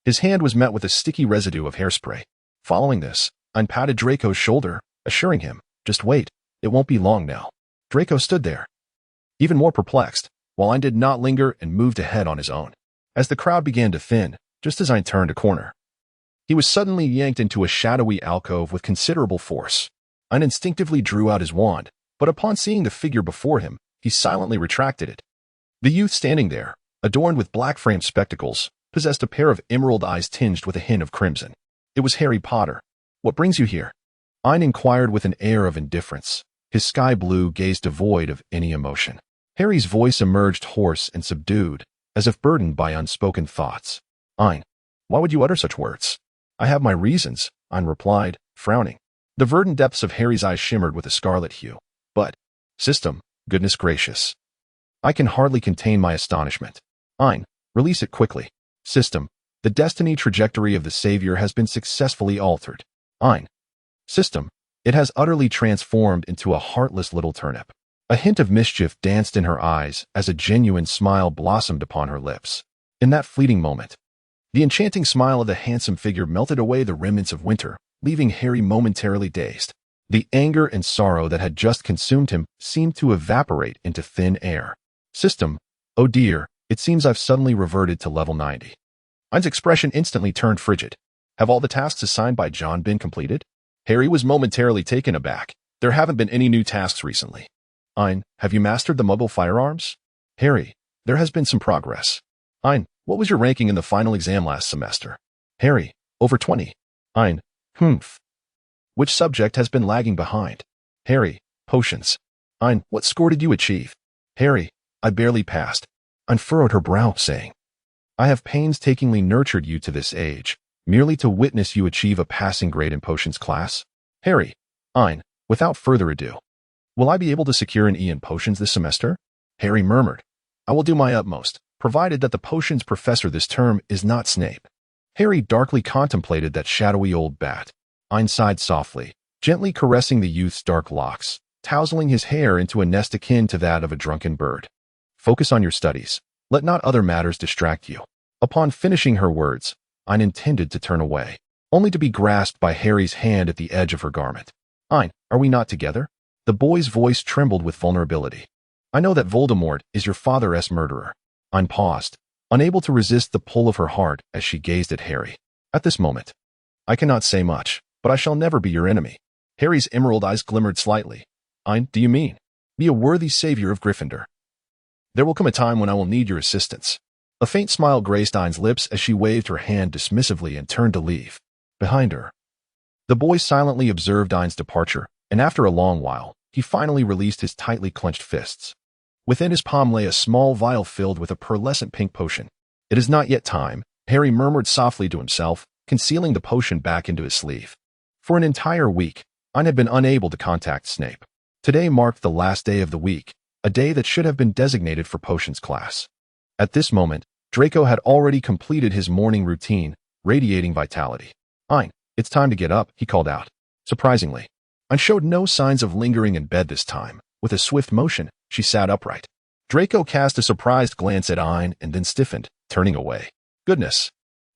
his hand was met with a sticky residue of hairspray. Following this, Ain patted Draco's shoulder, assuring him, just wait, it won't be long now. Draco stood there, even more perplexed, while Ain did not linger and moved ahead on his own. As the crowd began to thin, just as Ain turned a corner, he was suddenly yanked into a shadowy alcove with considerable force. Ain instinctively drew out his wand, but upon seeing the figure before him, he silently retracted it. The youth standing there, adorned with black-framed spectacles, possessed a pair of emerald eyes tinged with a hint of crimson. It was Harry Potter. What brings you here? Ain inquired with an air of indifference, his sky blue gaze devoid of any emotion. Harry's voice emerged hoarse and subdued, as if burdened by unspoken thoughts. Ain, why would you utter such words? I have my reasons, Ain replied, frowning. The verdant depths of Harry's eyes shimmered with a scarlet hue. But, system, goodness gracious. I can hardly contain my astonishment. Ain, release it quickly. System, the destiny trajectory of the Savior has been successfully altered. Ain. System, it has utterly transformed into a heartless little turnip. A hint of mischief danced in her eyes as a genuine smile blossomed upon her lips. In that fleeting moment, the enchanting smile of the handsome figure melted away the remnants of winter, leaving Harry momentarily dazed. The anger and sorrow that had just consumed him seemed to evaporate into thin air. System, oh dear, it seems I've suddenly reverted to level 90. Ain's expression instantly turned frigid. Have all the tasks assigned by John been completed? Harry was momentarily taken aback. There haven't been any new tasks recently. Ain, have you mastered the mobile firearms? Harry, there has been some progress. Ain, what was your ranking in the final exam last semester? Harry, over 20. Ain, humph. Which subject has been lagging behind? Harry, potions. Ain, what score did you achieve? Harry, I barely passed. Ain furrowed her brow, saying, I have painstakingly nurtured you to this age, merely to witness you achieve a passing grade in potions class. Harry, Ain, without further ado, will I be able to secure an E in potions this semester? Harry murmured, I will do my utmost, provided that the potions professor this term is not Snape. Harry darkly contemplated that shadowy old bat. Ain sighed softly, gently caressing the youth's dark locks, tousling his hair into a nest akin to that of a drunken bird. Focus on your studies. Let not other matters distract you. Upon finishing her words, Ain intended to turn away, only to be grasped by Harry's hand at the edge of her garment. Ain, are we not together? The boy's voice trembled with vulnerability. I know that Voldemort is your father's murderer. Ain paused, unable to resist the pull of her heart as she gazed at Harry. At this moment, I cannot say much, but I shall never be your enemy. Harry's emerald eyes glimmered slightly. Ain, do you mean? Be a worthy savior of Gryffindor. There will come a time when I will need your assistance. A faint smile graced Ain's lips as she waved her hand dismissively and turned to leave. Behind her, the boy silently observed Ain's departure, and after a long while, he finally released his tightly clenched fists. Within his palm lay a small vial filled with a pearlescent pink potion. It is not yet time, Harry murmured softly to himself, concealing the potion back into his sleeve. For an entire week, Ain had been unable to contact Snape. Today marked the last day of the week, a day that should have been designated for potions class. At this moment, Draco had already completed his morning routine, radiating vitality. Ain, it's time to get up, he called out. Surprisingly, Ain showed no signs of lingering in bed this time. With a swift motion, she sat upright. Draco cast a surprised glance at Ain and then stiffened, turning away. Goodness!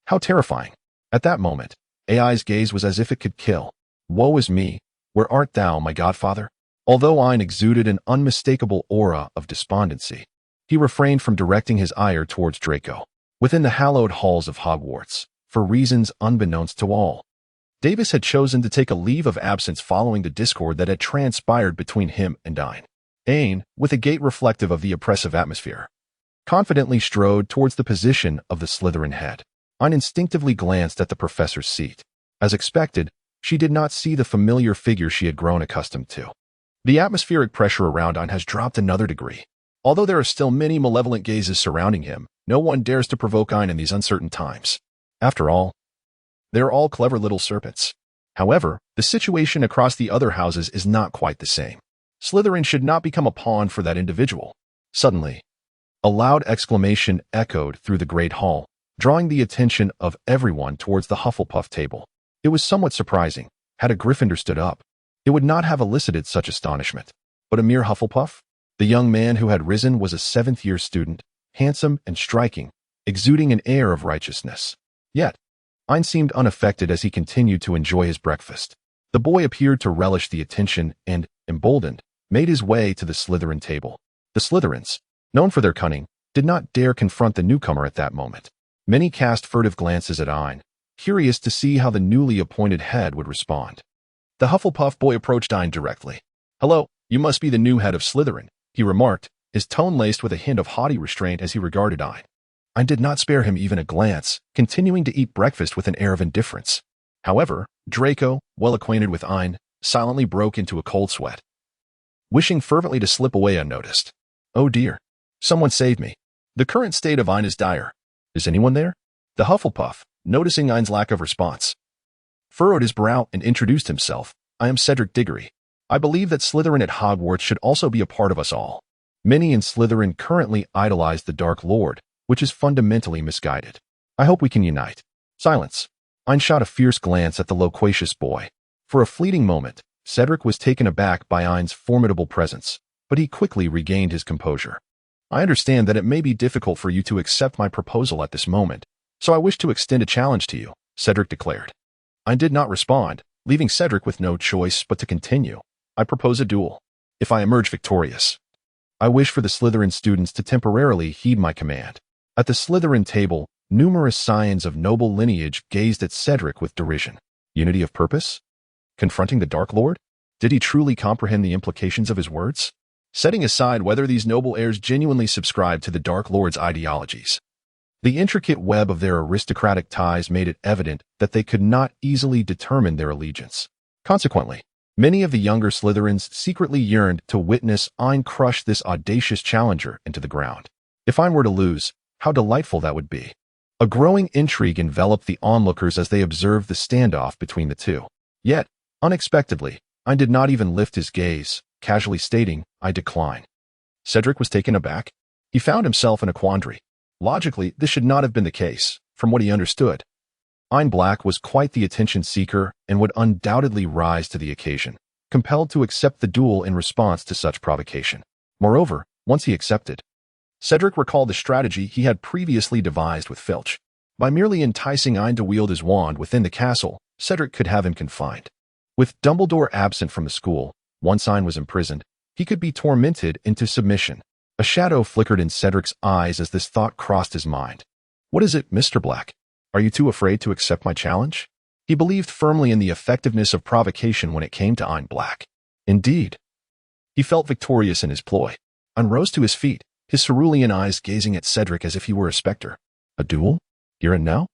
How terrifying! At that moment, Ai's gaze was as if it could kill. Woe is me! Where art thou, my godfather? Although Ain exuded an unmistakable aura of despondency, he refrained from directing his ire towards Draco. Within the hallowed halls of Hogwarts, for reasons unbeknownst to all, Davis had chosen to take a leave of absence following the discord that had transpired between him and Ain. Ain, with a gait reflective of the oppressive atmosphere, confidently strode towards the position of the Slytherin head. Ain instinctively glanced at the professor's seat. As expected, she did not see the familiar figure she had grown accustomed to. The atmospheric pressure around Ain has dropped another degree. Although there are still many malevolent gazes surrounding him, no one dares to provoke Ain in these uncertain times. After all, they are all clever little serpents. However, the situation across the other houses is not quite the same. Slytherin should not become a pawn for that individual. Suddenly, a loud exclamation echoed through the great hall, drawing the attention of everyone towards the Hufflepuff table. It was somewhat surprising. Had a Gryffindor stood up, it would not have elicited such astonishment. But a mere Hufflepuff? The young man who had risen was a 7th-year student, handsome and striking, exuding an air of righteousness. Yet, Ain seemed unaffected as he continued to enjoy his breakfast. The boy appeared to relish the attention and, emboldened, made his way to the Slytherin table. The Slytherins, known for their cunning, did not dare confront the newcomer at that moment. Many cast furtive glances at Ain, curious to see how the newly appointed head would respond. The Hufflepuff boy approached Ain directly. Hello, you must be the new head of Slytherin, he remarked, his tone laced with a hint of haughty restraint as he regarded Ain. Ain did not spare him even a glance, continuing to eat breakfast with an air of indifference. However, Draco, well acquainted with Ain, silently broke into a cold sweat, wishing fervently to slip away unnoticed. Oh dear. Someone save me. The current state of Ain is dire. Is anyone there? The Hufflepuff, noticing Ain's lack of response, furrowed his brow and introduced himself. I am Cedric Diggory. I believe that Slytherin at Hogwarts should also be a part of us all. Many in Slytherin currently idolize the Dark Lord, which is fundamentally misguided. I hope we can unite. Silence. Ain shot a fierce glance at the loquacious boy. For a fleeting moment, Cedric was taken aback by Ain's formidable presence, but he quickly regained his composure. I understand that it may be difficult for you to accept my proposal at this moment, so I wish to extend a challenge to you, Cedric declared. Ain did not respond, leaving Cedric with no choice but to continue. I propose a duel. If I emerge victorious, I wish for the Slytherin students to temporarily heed my command. At the Slytherin table, numerous scions of noble lineage gazed at Cedric with derision. Unity of purpose? Confronting the Dark Lord? Did he truly comprehend the implications of his words? Setting aside whether these noble heirs genuinely subscribed to the Dark Lord's ideologies, the intricate web of their aristocratic ties made it evident that they could not easily determine their allegiance. Consequently, many of the younger Slytherins secretly yearned to witness Ain crush this audacious challenger into the ground. If Ain were to lose, how delightful that would be. A growing intrigue enveloped the onlookers as they observed the standoff between the two. Yet, unexpectedly, Ain did not even lift his gaze, casually stating, I decline. Cedric was taken aback. He found himself in a quandary. Logically, this should not have been the case, from what he understood. Ain Black was quite the attention seeker and would undoubtedly rise to the occasion, compelled to accept the duel in response to such provocation. Moreover, once he accepted, Cedric recalled the strategy he had previously devised with Filch. By merely enticing Ain to wield his wand within the castle, Cedric could have him confined. With Dumbledore absent from the school, once Ain was imprisoned, he could be tormented into submission. A shadow flickered in Cedric's eyes as this thought crossed his mind. What is it, Mr. Black? Are you too afraid to accept my challenge? He believed firmly in the effectiveness of provocation when it came to Ain Black. Indeed. He felt victorious in his ploy, and rose to his feet, his cerulean eyes gazing at Cedric as if he were a specter. A duel? Here and now?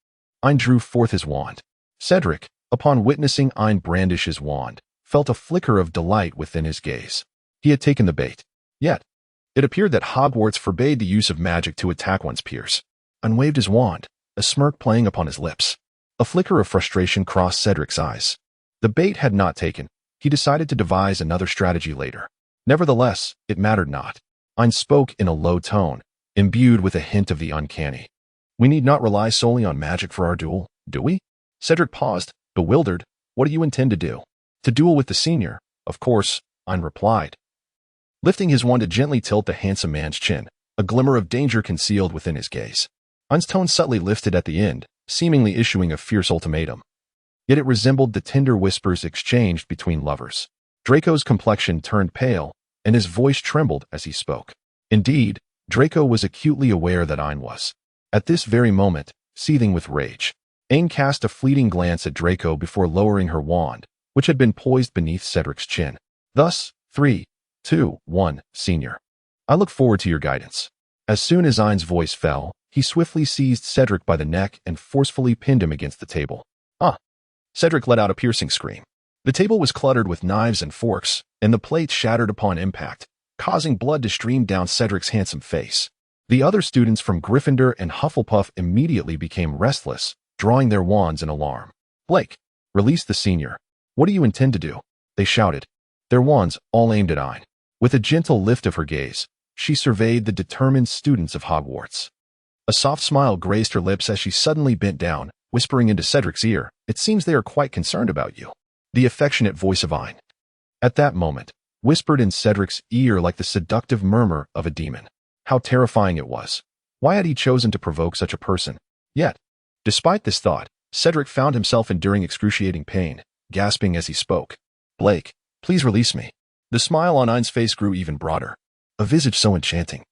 Ain drew forth his wand. Cedric, upon witnessing Ain brandish his wand, felt a flicker of delight within his gaze. He had taken the bait. Yet, it appeared that Hogwarts forbade the use of magic to attack one's peers. Ain waved his wand, a smirk playing upon his lips. A flicker of frustration crossed Cedric's eyes. The bait had not taken. He decided to devise another strategy later. Nevertheless, it mattered not. Ain spoke in a low tone, imbued with a hint of the uncanny. We need not rely solely on magic for our duel, do we? Cedric paused, bewildered. What do you intend to do? To duel with the senior, of course, Ain replied, lifting his wand to gently tilt the handsome man's chin, a glimmer of danger concealed within his gaze. Ain's tone subtly lifted at the end, seemingly issuing a fierce ultimatum. Yet it resembled the tender whispers exchanged between lovers. Draco's complexion turned pale, and his voice trembled as he spoke. Indeed, Draco was acutely aware that Ain was, at this very moment, seething with rage. Ain cast a fleeting glance at Draco before lowering her wand, which had been poised beneath Cedric's chin. Thus, 3, 2, 1, Senior. I look forward to your guidance. As soon as Ain's voice fell, he swiftly seized Cedric by the neck and forcefully pinned him against the table. Ah! Cedric let out a piercing scream. The table was cluttered with knives and forks, and the plates shattered upon impact, causing blood to stream down Cedric's handsome face. The other students from Gryffindor and Hufflepuff immediately became restless, drawing their wands in alarm. Blake, release the senior. What do you intend to do? They shouted, their wands all aimed at Ain. With a gentle lift of her gaze, she surveyed the determined students of Hogwarts. A soft smile graced her lips as she suddenly bent down, whispering into Cedric's ear, it seems they are quite concerned about you. The affectionate voice of Ain, at that moment, whispered in Cedric's ear like the seductive murmur of a demon. How terrifying it was. Why had he chosen to provoke such a person? Yet, despite this thought, Cedric found himself enduring excruciating pain, gasping as he spoke. Blake, please release me. The smile on Ain's face grew even broader. A visage so enchanting,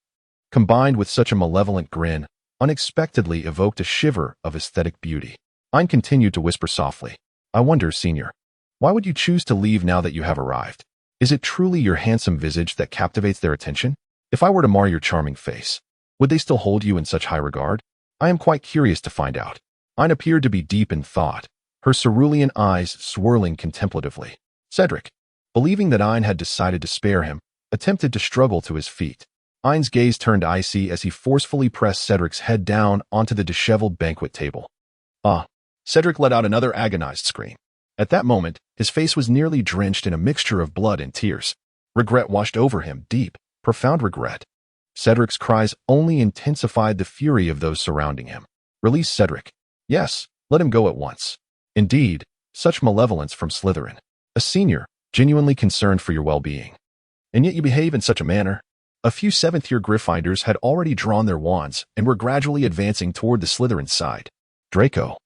combined with such a malevolent grin, unexpectedly evoked a shiver of aesthetic beauty. Ain continued to whisper softly, I wonder, Senior, why would you choose to leave now that you have arrived? Is it truly your handsome visage that captivates their attention? If I were to mar your charming face, would they still hold you in such high regard? I am quite curious to find out. Ain appeared to be deep in thought, her cerulean eyes swirling contemplatively. Cedric, believing that Ain had decided to spare him, attempted to struggle to his feet. Ain's gaze turned icy as he forcefully pressed Cedric's head down onto the disheveled banquet table. Ah! Cedric let out another agonized scream. At that moment, his face was nearly drenched in a mixture of blood and tears. Regret washed over him, deep, profound regret. Cedric's cries only intensified the fury of those surrounding him. Release Cedric. Yes, let him go at once. Indeed, such malevolence from Slytherin. A senior, genuinely concerned for your well-being. And yet you behave in such a manner. A few seventh-year Gryffindors had already drawn their wands and were gradually advancing toward the Slytherin side. Draco,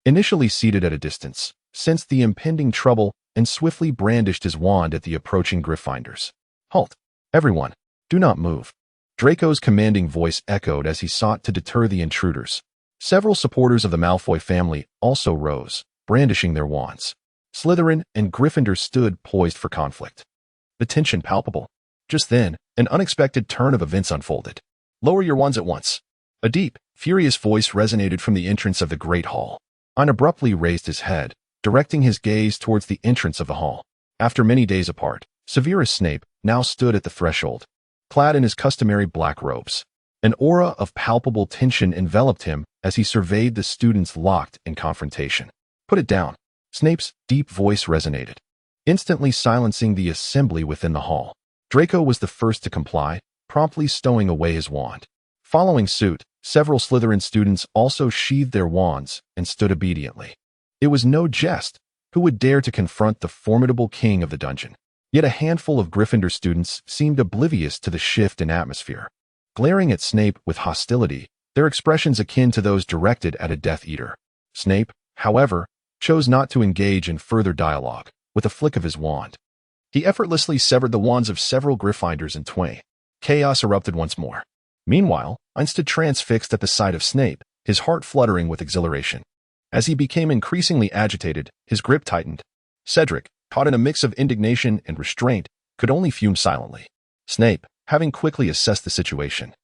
initially seated at a distance, sensed the impending trouble and swiftly brandished his wand at the approaching Gryffindors. Halt! Everyone, do not move. Draco's commanding voice echoed as he sought to deter the intruders. Several supporters of the Malfoy family also rose, brandishing their wands. Slytherin and Gryffindor stood poised for conflict. The tension palpable. Just then, an unexpected turn of events unfolded. Lower your wands at once. A deep, furious voice resonated from the entrance of the Great Hall. Ain abruptly raised his head, directing his gaze towards the entrance of the hall. After many days apart, Severus Snape now stood at the threshold, clad in his customary black robes. An aura of palpable tension enveloped him as he surveyed the students locked in confrontation. Put it down. Snape's deep voice resonated, instantly silencing the assembly within the hall. Draco was the first to comply, promptly stowing away his wand. Following suit, several Slytherin students also sheathed their wands and stood obediently. It was no jest. Who would dare to confront the formidable king of the dungeon? Yet a handful of Gryffindor students seemed oblivious to the shift in atmosphere. Glaring at Snape with hostility, their expressions akin to those directed at a Death Eater. Snape, however, chose not to engage in further dialogue. With a flick of his wand, he effortlessly severed the wands of several Gryffindors in twain. Chaos erupted once more. Meanwhile, Ain stood transfixed at the sight of Snape, his heart fluttering with exhilaration. As he became increasingly agitated, his grip tightened. Cedric, caught in a mix of indignation and restraint, could only fume silently. Snape, having quickly assessed the situation,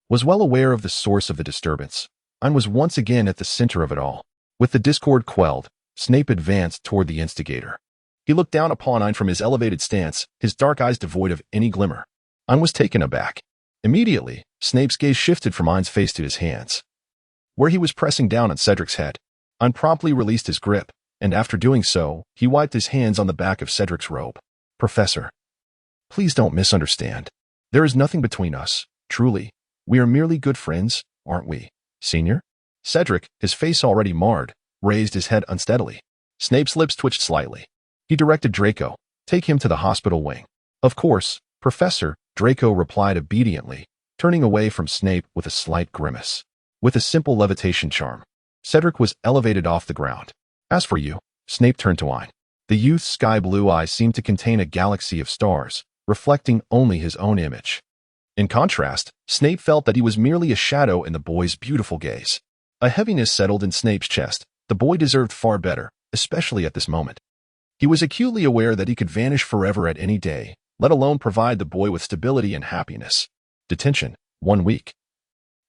was well aware of the source of the disturbance. Ain was once again at the center of it all. With the discord quelled, Snape advanced toward the instigator. He looked down upon Ain from his elevated stance, his dark eyes devoid of any glimmer. Ain was taken aback. Immediately, Snape's gaze shifted from Ain's face to his hands, where he was pressing down on Cedric's head. Ain promptly released his grip, and after doing so, he wiped his hands on the back of Cedric's robe. Professor, please don't misunderstand. There is nothing between us, truly. We are merely good friends, aren't we, Senior? Cedric, his face already marred, raised his head unsteadily. Snape's lips twitched slightly. He directed Draco, take him to the hospital wing. Of course, Professor, Draco replied obediently, turning away from Snape with a slight grimace. With a simple levitation charm, Cedric was elevated off the ground. As for you, Snape turned to Ain. The youth's sky-blue eyes seemed to contain a galaxy of stars, reflecting only his own image. In contrast, Snape felt that he was merely a shadow in the boy's beautiful gaze. A heaviness settled in Snape's chest. The boy deserved far better, especially at this moment. He was acutely aware that he could vanish forever at any day, let alone provide the boy with stability and happiness. Detention, 1 week.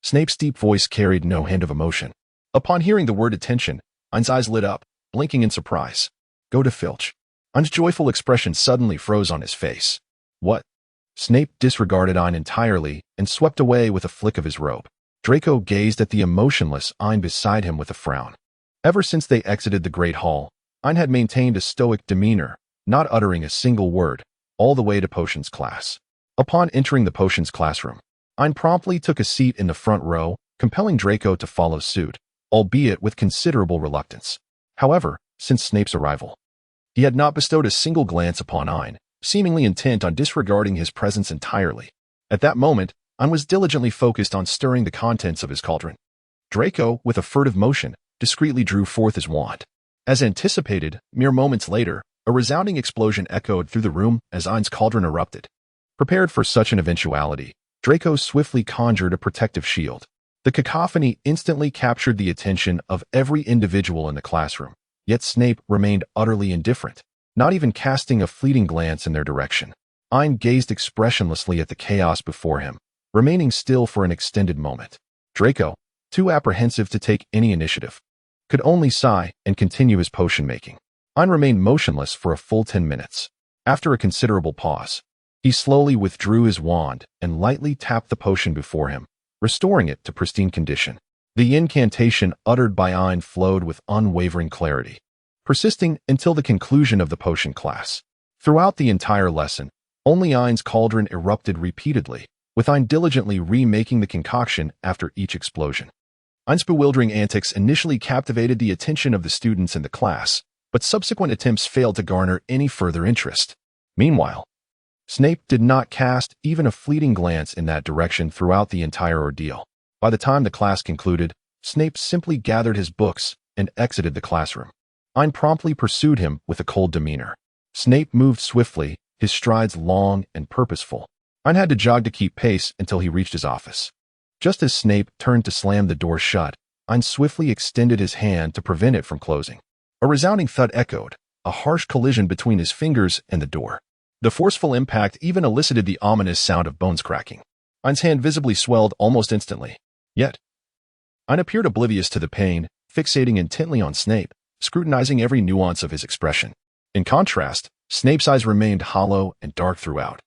Snape's deep voice carried no hint of emotion. Upon hearing the word detention, Ain's eyes lit up, blinking in surprise. Go to Filch. Ain's joyful expression suddenly froze on his face. What? Snape disregarded Ain entirely and swept away with a flick of his robe. Draco gazed at the emotionless Ain beside him with a frown. Ever since they exited the Great Hall, Ain had maintained a stoic demeanor, not uttering a single word, all the way to potions class. Upon entering the potions classroom, Ain promptly took a seat in the front row, compelling Draco to follow suit, albeit with considerable reluctance. However, since Snape's arrival, he had not bestowed a single glance upon Ain, seemingly intent on disregarding his presence entirely. At that moment, Ain was diligently focused on stirring the contents of his cauldron. Draco, with a furtive motion, discreetly drew forth his wand. As anticipated, mere moments later, a resounding explosion echoed through the room as Ain's cauldron erupted. Prepared for such an eventuality, Draco swiftly conjured a protective shield. The cacophony instantly captured the attention of every individual in the classroom, yet Snape remained utterly indifferent, not even casting a fleeting glance in their direction. Ain gazed expressionlessly at the chaos before him, remaining still for an extended moment. Draco, too apprehensive to take any initiative, could only sigh and continue his potion-making. Ain remained motionless for a full 10 minutes. After a considerable pause, He slowly withdrew his wand and lightly tapped the potion before him, restoring it to pristine condition. The incantation uttered by Ain flowed with unwavering clarity, persisting until the conclusion of the potion class. Throughout the entire lesson, only Ain's cauldron erupted repeatedly, with Ain diligently remaking the concoction after each explosion. Ain's bewildering antics initially captivated the attention of the students in the class, but subsequent attempts failed to garner any further interest. Meanwhile, Snape did not cast even a fleeting glance in that direction throughout the entire ordeal. By the time the class concluded, Snape simply gathered his books and exited the classroom. Ain promptly pursued him with a cold demeanor. Snape moved swiftly, his strides long and purposeful. Ain had to jog to keep pace until he reached his office. Just as Snape turned to slam the door shut, Ain swiftly extended his hand to prevent it from closing. A resounding thud echoed, a harsh collision between his fingers and the door. The forceful impact even elicited the ominous sound of bones cracking. Ain's hand visibly swelled almost instantly. Yet, Ain appeared oblivious to the pain, fixating intently on Snape, scrutinizing every nuance of his expression. In contrast, Snape's eyes remained hollow and dark throughout,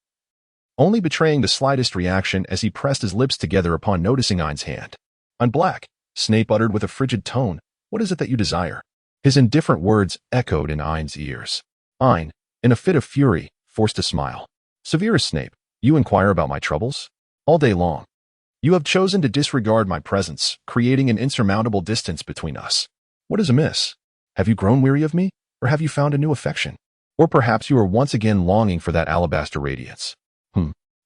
only betraying the slightest reaction as he pressed his lips together upon noticing Ain's hand. "I'm black," Snape uttered with a frigid tone. "What is it that you desire?" His indifferent words echoed in Ain's ears. Ain, in a fit of fury, forced a smile. "Severus Snape, you inquire about my troubles? All day long. You have chosen to disregard my presence, creating an insurmountable distance between us. What is amiss? Have you grown weary of me, or have you found a new affection? Or perhaps you are once again longing for that alabaster radiance."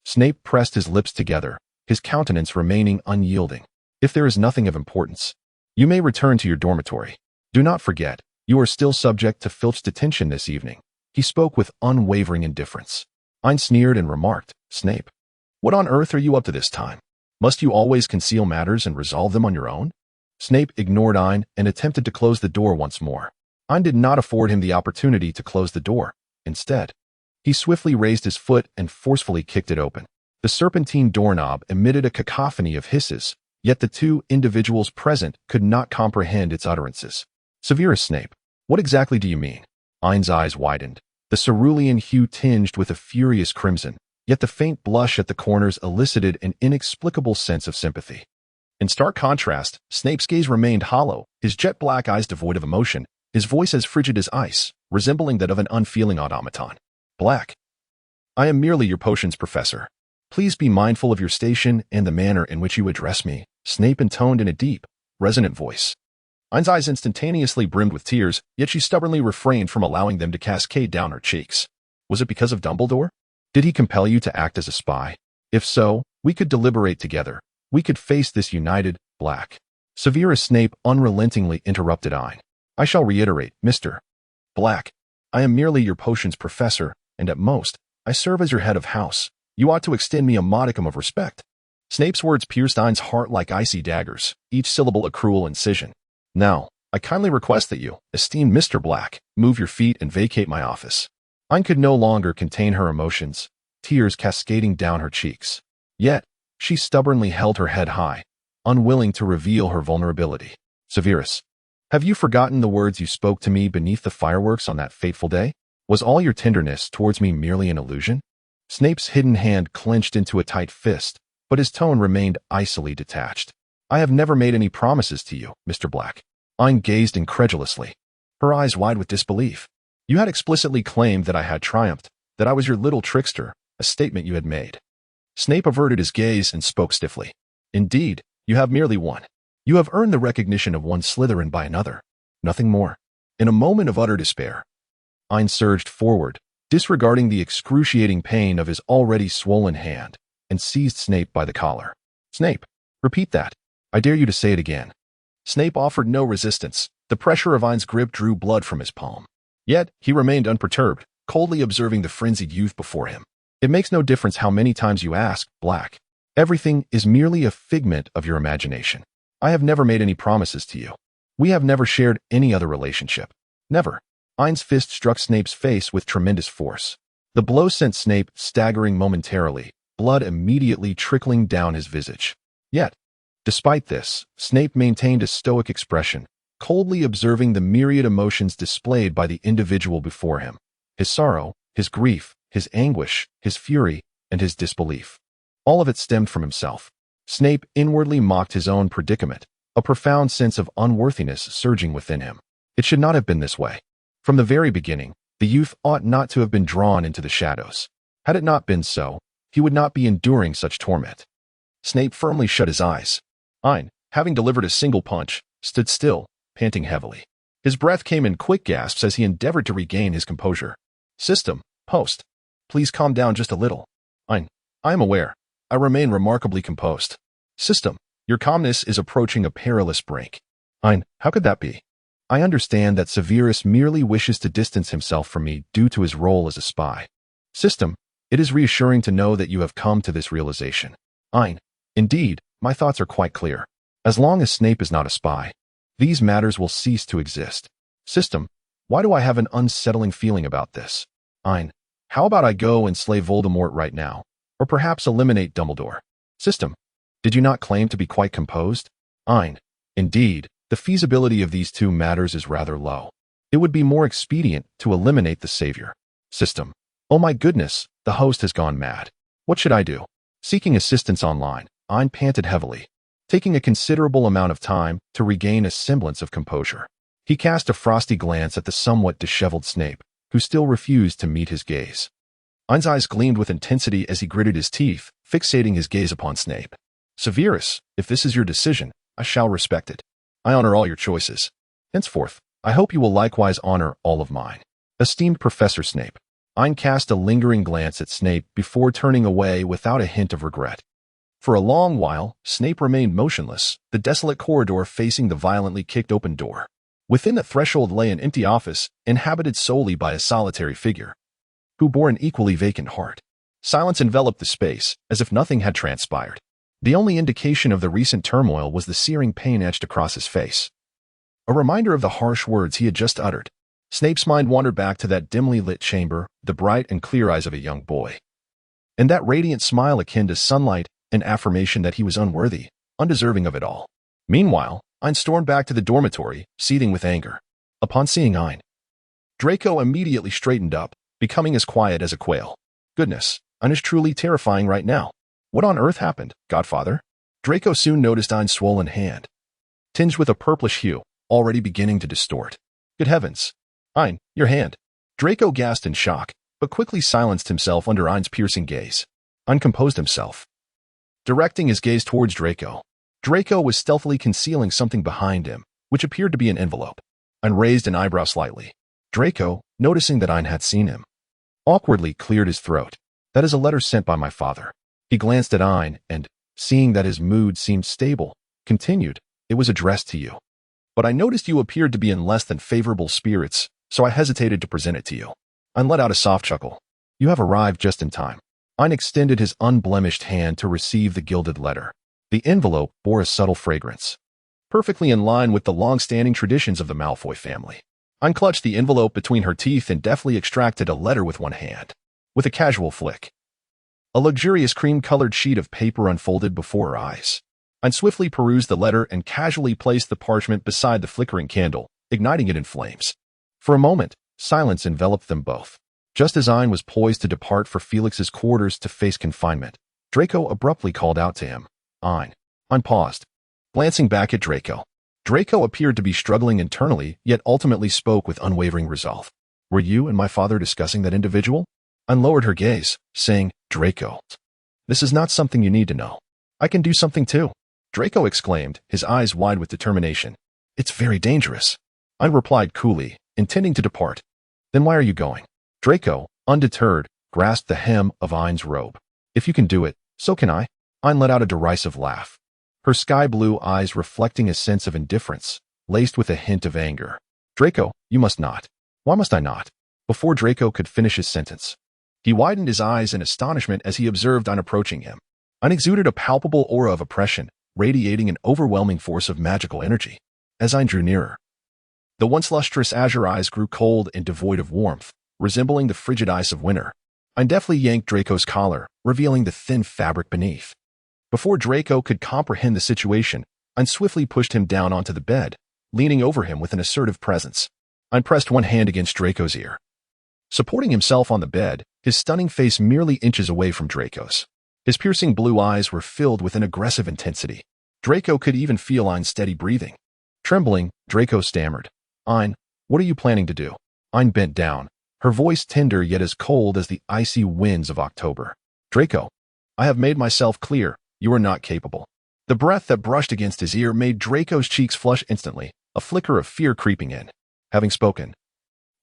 Snape pressed his lips together, his countenance remaining unyielding. "If there is nothing of importance, you may return to your dormitory. Do not forget, you are still subject to Filch's detention this evening." He spoke with unwavering indifference. Ain sneered and remarked, "Snape, what on earth are you up to this time? Must you always conceal matters and resolve them on your own?" Snape ignored Ain and attempted to close the door once more. Ain did not afford him the opportunity to close the door. Instead, he swiftly raised his foot and forcefully kicked it open. The serpentine doorknob emitted a cacophony of hisses, yet the two individuals present could not comprehend its utterances. "Severus Snape, what exactly do you mean?" Ain's eyes widened, the cerulean hue tinged with a furious crimson, yet the faint blush at the corners elicited an inexplicable sense of sympathy. In stark contrast, Snape's gaze remained hollow, his jet-black eyes devoid of emotion, his voice as frigid as ice, resembling that of an unfeeling automaton. "Black. I am merely your potions professor. Please be mindful of your station and the manner in which you address me," Snape intoned in a deep, resonant voice. Ain's eyes instantaneously brimmed with tears, yet she stubbornly refrained from allowing them to cascade down her cheeks. Was it because of Dumbledore? Did he compel you to act as a spy? If so, we could deliberate together. We could face this united, Black. Severus Snape unrelentingly interrupted Ain. "I shall reiterate, Mr. Black, I am merely your potions professor, and at most, I serve as your head of house. You ought to extend me a modicum of respect." Snape's words pierced Ain's heart like icy daggers, each syllable a cruel incision. "Now, I kindly request that you, esteemed Mr. Black, move your feet and vacate my office." Ain could no longer contain her emotions, tears cascading down her cheeks. Yet, she stubbornly held her head high, unwilling to reveal her vulnerability. "Severus, have you forgotten the words you spoke to me beneath the fireworks on that fateful day? Was all your tenderness towards me merely an illusion?" Snape's hidden hand clenched into a tight fist, but his tone remained icily detached. "I have never made any promises to you, Mr. Black." Ain gazed incredulously, her eyes wide with disbelief. "You had explicitly claimed that I had triumphed, that I was your little trickster, a statement you had made." Snape averted his gaze and spoke stiffly. "Indeed, you have merely won. You have earned the recognition of one Slytherin by another. Nothing more." In a moment of utter despair, Ain surged forward, disregarding the excruciating pain of his already swollen hand, and seized Snape by the collar. "Snape, repeat that. I dare you to say it again." Snape offered no resistance. The pressure of Ain's grip drew blood from his palm. Yet, he remained unperturbed, coldly observing the frenzied youth before him. "It makes no difference how many times you ask, Black. Everything is merely a figment of your imagination. I have never made any promises to you. We have never shared any other relationship. Never." Ain's fist struck Snape's face with tremendous force. The blow sent Snape staggering momentarily, blood immediately trickling down his visage. Yet, despite this, Snape maintained a stoic expression, coldly observing the myriad emotions displayed by the individual before him. His sorrow, his grief, his anguish, his fury, and his disbelief. All of it stemmed from himself. Snape inwardly mocked his own predicament, a profound sense of unworthiness surging within him. It should not have been this way. From the very beginning, the youth ought not to have been drawn into the shadows. Had it not been so, he would not be enduring such torment. Snape firmly shut his eyes. Ain, having delivered a single punch, stood still, panting heavily. His breath came in quick gasps as he endeavored to regain his composure. System, post. Please calm down just a little. Ain, I am aware. I remain remarkably composed. System, your calmness is approaching a perilous brink. Ain, how could that be? I understand that Severus merely wishes to distance himself from me due to his role as a spy. System, it is reassuring to know that you have come to this realization. Ain, indeed, my thoughts are quite clear. As long as Snape is not a spy, these matters will cease to exist. System, why do I have an unsettling feeling about this? Ain, how about I go and slay Voldemort right now, or perhaps eliminate Dumbledore? System, did you not claim to be quite composed? Ain, indeed, the feasibility of these two matters is rather low. It would be more expedient to eliminate the savior. System, oh my goodness, the host has gone mad. What should I do? Seeking assistance online, Ain panted heavily, taking a considerable amount of time to regain a semblance of composure. He cast a frosty glance at the somewhat disheveled Snape, who still refused to meet his gaze. Ain's eyes gleamed with intensity as he gritted his teeth, fixating his gaze upon Snape. Severus, if this is your decision, I shall respect it. I honor all your choices. Henceforth, I hope you will likewise honor all of mine. Esteemed Professor Snape. Ain cast a lingering glance at Snape before turning away without a hint of regret. For a long while, Snape remained motionless, the desolate corridor facing the violently kicked open door. Within the threshold lay an empty office, inhabited solely by a solitary figure, who bore an equally vacant heart. Silence enveloped the space, as if nothing had transpired. The only indication of the recent turmoil was the searing pain etched across his face, a reminder of the harsh words he had just uttered. Snape's mind wandered back to that dimly lit chamber, the bright and clear eyes of a young boy, and that radiant smile akin to sunlight, an affirmation that he was unworthy, undeserving of it all. Meanwhile, Ain stormed back to the dormitory, seething with anger. Upon seeing Ain, Draco immediately straightened up, becoming as quiet as a quail. Goodness, Ain is truly terrifying right now. What on earth happened, Godfather? Draco soon noticed Ain's swollen hand, tinged with a purplish hue, already beginning to distort. Good heavens. Ain, your hand. Draco gasped in shock, but quickly silenced himself under Ain's piercing gaze. Ain composed himself, directing his gaze towards Draco. Draco was stealthily concealing something behind him, which appeared to be an envelope. Ain raised an eyebrow slightly. Draco, noticing that Ain had seen him, awkwardly cleared his throat. That is a letter sent by my father. He glanced at Ain and, seeing that his mood seemed stable, continued, it was addressed to you. But I noticed you appeared to be in less than favorable spirits, so I hesitated to present it to you. Ain let out a soft chuckle. You have arrived just in time. Ain extended his unblemished hand to receive the gilded letter. The envelope bore a subtle fragrance, perfectly in line with the long-standing traditions of the Malfoy family. Ain clutched the envelope between her teeth and deftly extracted a letter with one hand. With a casual flick, a luxurious cream-colored sheet of paper unfolded before her eyes. Ain swiftly perused the letter and casually placed the parchment beside the flickering candle, igniting it in flames. For a moment, silence enveloped them both. Just as Ain was poised to depart for Felix's quarters to face confinement, Draco abruptly called out to him. Ain. Ain paused, glancing back at Draco. Draco appeared to be struggling internally, yet ultimately spoke with unwavering resolve. Were you and my father discussing that individual? Ain lowered her gaze, saying, Draco, this is not something you need to know. I can do something too. Draco exclaimed, his eyes wide with determination. It's very dangerous. Ain replied coolly, intending to depart. Then why are you going? Draco, undeterred, grasped the hem of Ain's robe. If you can do it, so can I. Ain let out a derisive laugh, her sky-blue eyes reflecting a sense of indifference, laced with a hint of anger. Draco, you must not. Why must I not? Before Draco could finish his sentence, he widened his eyes in astonishment as he observed Ain approaching him. Ain exuded a palpable aura of oppression, radiating an overwhelming force of magical energy. As Ain drew nearer, the once lustrous azure eyes grew cold and devoid of warmth, resembling the frigid ice of winter. Ain deftly yanked Draco's collar, revealing the thin fabric beneath. Before Draco could comprehend the situation, Ain swiftly pushed him down onto the bed, leaning over him with an assertive presence. Ain pressed one hand against Draco's ear, supporting himself on the bed, his stunning face merely inches away from Draco's. His piercing blue eyes were filled with an aggressive intensity. Draco could even feel Ain's steady breathing. Trembling, Draco stammered, "Ain, what are you planning to do?" Ain bent down, her voice tender yet as cold as the icy winds of October. "Draco, I have made myself clear, you are not capable." The breath that brushed against his ear made Draco's cheeks flush instantly, a flicker of fear creeping in. Having spoken,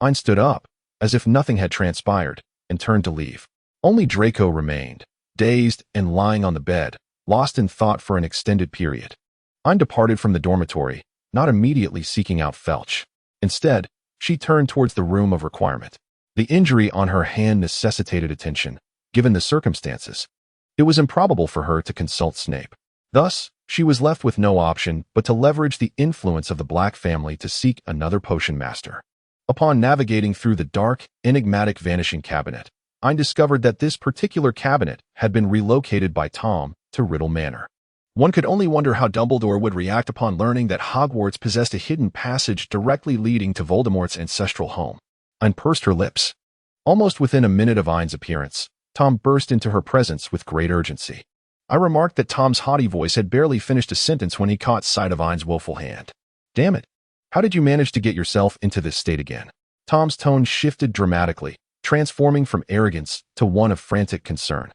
Ain stood up, as if nothing had transpired, and turned to leave. Only Draco remained, dazed and lying on the bed, lost in thought for an extended period. Ain departed from the dormitory, not immediately seeking out Felch. Instead, she turned towards the room of requirement. The injury on her hand necessitated attention, given the circumstances. It was improbable for her to consult Snape. Thus, she was left with no option but to leverage the influence of the Black family to seek another potion master. Upon navigating through the dark, enigmatic vanishing cabinet, Ain discovered that this particular cabinet had been relocated by Tom to Riddle Manor. One could only wonder how Dumbledore would react upon learning that Hogwarts possessed a hidden passage directly leading to Voldemort's ancestral home. Ain pursed her lips. Almost within a minute of Ain's appearance, Tom burst into her presence with great urgency. I remarked that Tom's haughty voice had barely finished a sentence when he caught sight of Ain's willful hand. "Damn it! How did you manage to get yourself into this state again?" Tom's tone shifted dramatically, transforming from arrogance to one of frantic concern.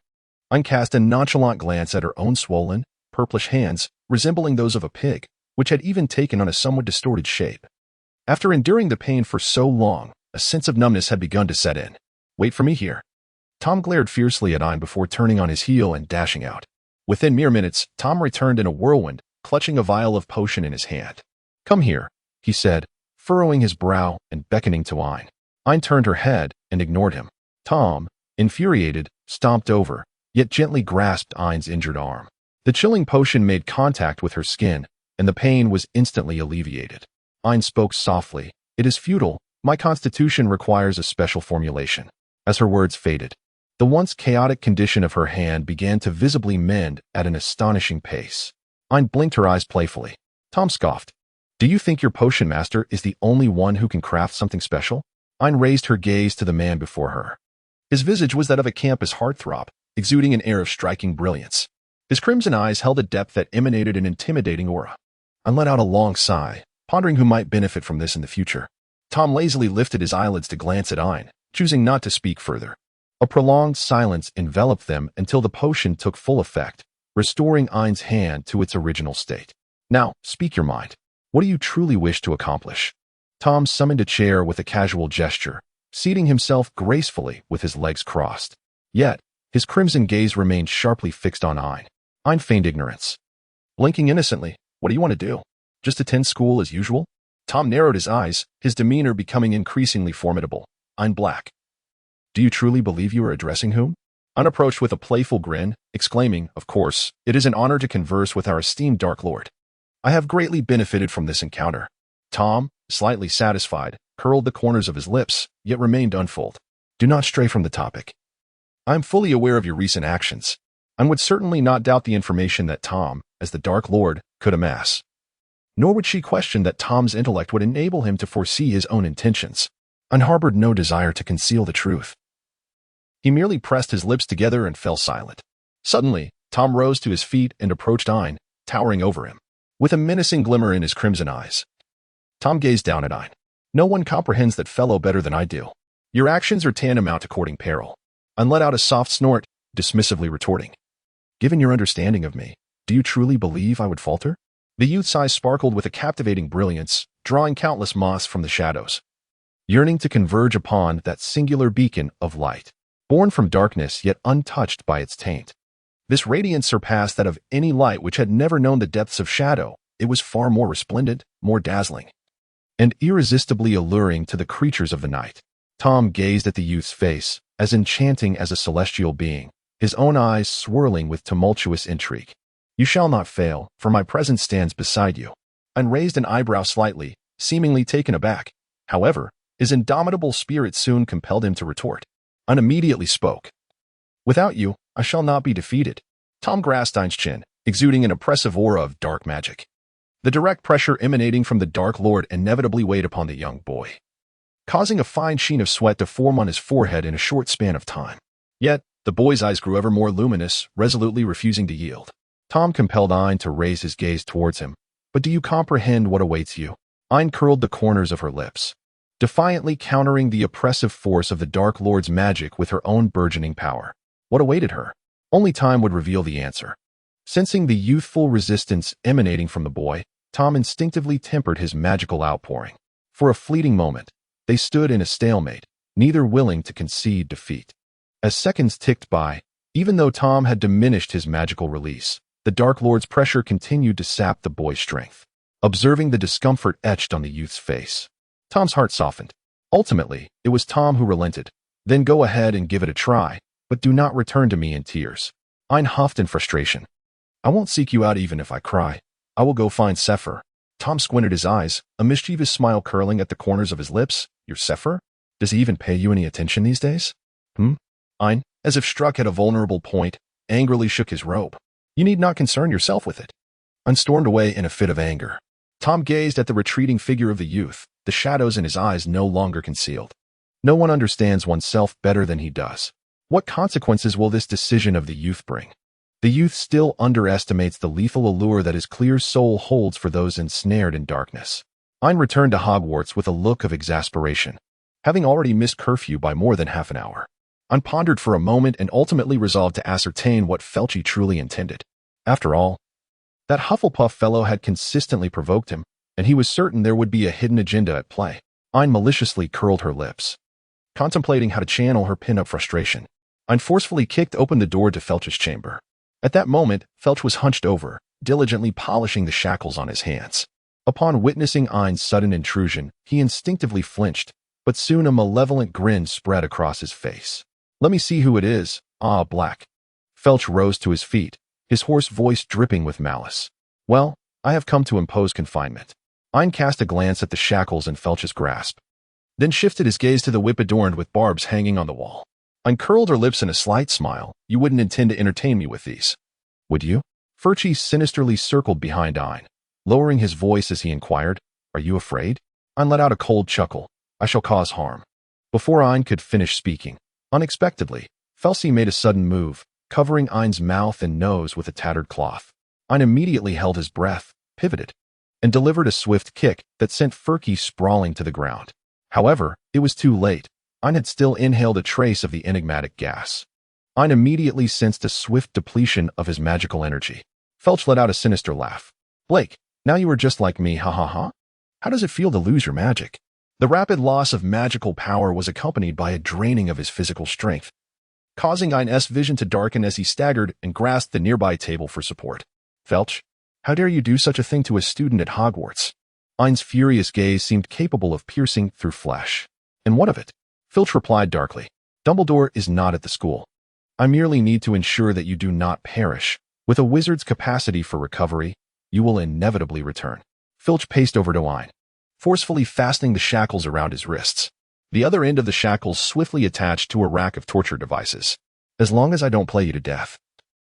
Ain cast a nonchalant glance at her own swollen, purplish hands, resembling those of a pig, which had even taken on a somewhat distorted shape. After enduring the pain for so long, a sense of numbness had begun to set in. "Wait for me here." Tom glared fiercely at Ain before turning on his heel and dashing out. Within mere minutes, Tom returned in a whirlwind, clutching a vial of potion in his hand. "Come here," he said, furrowing his brow and beckoning to Ain. Ain turned her head and ignored him. Tom, infuriated, stomped over, yet gently grasped Ain's injured arm. The chilling potion made contact with her skin, and the pain was instantly alleviated. Ain spoke softly, "It is futile. My constitution requires a special formulation." As her words faded, the once chaotic condition of her hand began to visibly mend at an astonishing pace. Ain blinked her eyes playfully. Tom scoffed. "Do you think your potion master is the only one who can craft something special?" Ain raised her gaze to the man before her. His visage was that of a campus heartthrob, exuding an air of striking brilliance. His crimson eyes held a depth that emanated an intimidating aura. Ain let out a long sigh, pondering who might benefit from this in the future. Tom lazily lifted his eyelids to glance at Ain, choosing not to speak further. A prolonged silence enveloped them until the potion took full effect, restoring Ain's hand to its original state. "Now, speak your mind. What do you truly wish to accomplish?" Tom summoned a chair with a casual gesture, seating himself gracefully with his legs crossed. Yet, his crimson gaze remained sharply fixed on Ain. Ain feigned ignorance. Blinking innocently, "What do you want to do? Just attend school as usual?" Tom narrowed his eyes, his demeanor becoming increasingly formidable. "Ain Black. Do you truly believe you are addressing whom?" Ain approached with a playful grin, exclaiming, "Of course, it is an honor to converse with our esteemed Dark Lord. I have greatly benefited from this encounter." Tom, slightly satisfied, curled the corners of his lips, yet remained unfolded. "Do not stray from the topic. I am fully aware of your recent actions. I would certainly not doubt the information that Tom, as the Dark Lord, could amass. Nor would she question that Tom's intellect would enable him to foresee his own intentions. Ain harbored no desire to conceal the truth." He merely pressed his lips together and fell silent. Suddenly, Tom rose to his feet and approached Ain, towering over him. With a menacing glimmer in his crimson eyes, Tom gazed down at Ain. "No one comprehends that fellow better than I do. Your actions are tantamount to courting peril." Ain let out a soft snort, dismissively retorting, "Given your understanding of me, do you truly believe I would falter?" The youth's eyes sparkled with a captivating brilliance, drawing countless moths from the shadows, yearning to converge upon that singular beacon of light, born from darkness yet untouched by its taint. This radiance surpassed that of any light which had never known the depths of shadow. It was far more resplendent, more dazzling, and irresistibly alluring to the creatures of the night. Tom gazed at the youth's face, as enchanting as a celestial being, his own eyes swirling with tumultuous intrigue. "You shall not fail, for my presence stands beside you." Ain raised an eyebrow slightly, seemingly taken aback. However, his indomitable spirit soon compelled him to retort. Ain immediately spoke. "Without you, I shall not be defeated." Tom grasped Ain's chin, exuding an oppressive aura of dark magic. The direct pressure emanating from the Dark Lord inevitably weighed upon the young boy. causing a fine sheen of sweat to form on his forehead in a short span of time. Yet, the boy's eyes grew ever more luminous, resolutely refusing to yield. Tom compelled Ain to raise his gaze towards him. But do you comprehend what awaits you? Ain curled the corners of her lips, defiantly countering the oppressive force of the Dark Lord's magic with her own burgeoning power. What awaited her? Only time would reveal the answer. Sensing the youthful resistance emanating from the boy, Tom instinctively tempered his magical outpouring. For a fleeting moment, they stood in a stalemate, neither willing to concede defeat. As seconds ticked by, even though Tom had diminished his magical release, the Dark Lord's pressure continued to sap the boy's strength. Observing the discomfort etched on the youth's face, Tom's heart softened. Ultimately, it was Tom who relented. Then go ahead and give it a try, but do not return to me in tears. Ain huffed in frustration. I won't seek you out even if I cry. I will go find Sephir. Tom squinted his eyes, a mischievous smile curling at the corners of his lips. Your Sephir? Does he even pay you any attention these days? Ain, as if struck at a vulnerable point, angrily shook his robe. You need not concern yourself with it. Ain stormed away in a fit of anger. Tom gazed at the retreating figure of the youth, the shadows in his eyes no longer concealed. No one understands oneself better than he does. What consequences will this decision of the youth bring? The youth still underestimates the lethal allure that his clear soul holds for those ensnared in darkness. Ain returned to Hogwarts with a look of exasperation, having already missed curfew by more than half an hour. Ain pondered for a moment and ultimately resolved to ascertain what Filch truly intended. After all, that Hufflepuff fellow had consistently provoked him, and he was certain there would be a hidden agenda at play. Ain maliciously curled her lips, contemplating how to channel her pent-up frustration. Ain forcefully kicked open the door to Filch's chamber. At that moment, Filch was hunched over, diligently polishing the shackles on his hands. Upon witnessing Ain's sudden intrusion, he instinctively flinched, but soon a malevolent grin spread across his face. Let me see who it is, Black. Filch rose to his feet, his hoarse voice dripping with malice. Well, I have come to impose confinement. Ain cast a glance at the shackles in Filch's grasp, then shifted his gaze to the whip adorned with barbs hanging on the wall. Ain curled her lips in a slight smile. You wouldn't intend to entertain me with these, would you? Furchy sinisterly circled behind Ain, lowering his voice as he inquired, Are you afraid? Ain let out a cold chuckle. I shall cause harm. Before Ain could finish speaking, unexpectedly, Felsi made a sudden move, covering Ain's mouth and nose with a tattered cloth. Ain immediately held his breath, pivoted, and delivered a swift kick that sent Furky sprawling to the ground. However, it was too late. Ain had still inhaled a trace of the enigmatic gas. Ain immediately sensed a swift depletion of his magical energy. Filch let out a sinister laugh. Blake, now you are just like me, ha ha ha. How does it feel to lose your magic? The rapid loss of magical power was accompanied by a draining of his physical strength, causing Ain's vision to darken as he staggered and grasped the nearby table for support. Filch, how dare you do such a thing to a student at Hogwarts? Ain's furious gaze seemed capable of piercing through flesh. And what of it? Filch replied darkly. Dumbledore is not at the school. I merely need to ensure that you do not perish. With a wizard's capacity for recovery, you will inevitably return. Filch paced over to Ain, forcefully fastening the shackles around his wrists. The other end of the shackles swiftly attached to a rack of torture devices. As long as I don't play you to death,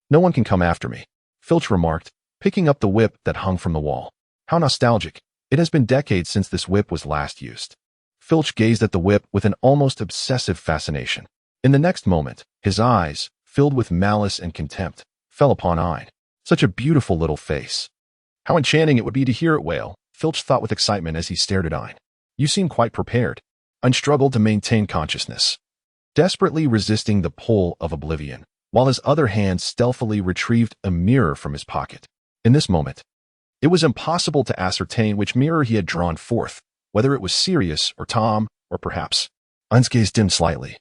no one can come after me, Filch remarked, picking up the whip that hung from the wall. How nostalgic. It has been decades since this whip was last used. Filch gazed at the whip with an almost obsessive fascination. In the next moment, his eyes, filled with malice and contempt, fell upon Ain. Such a beautiful little face. How enchanting it would be to hear it wail, Filch thought with excitement as he stared at Ain. You seem quite prepared. Ain struggled to maintain consciousness, desperately resisting the pull of oblivion, while his other hand stealthily retrieved a mirror from his pocket. In this moment, it was impossible to ascertain which mirror he had drawn forth, whether it was Sirius or Tom, or perhaps. Ain's gaze dimmed slightly.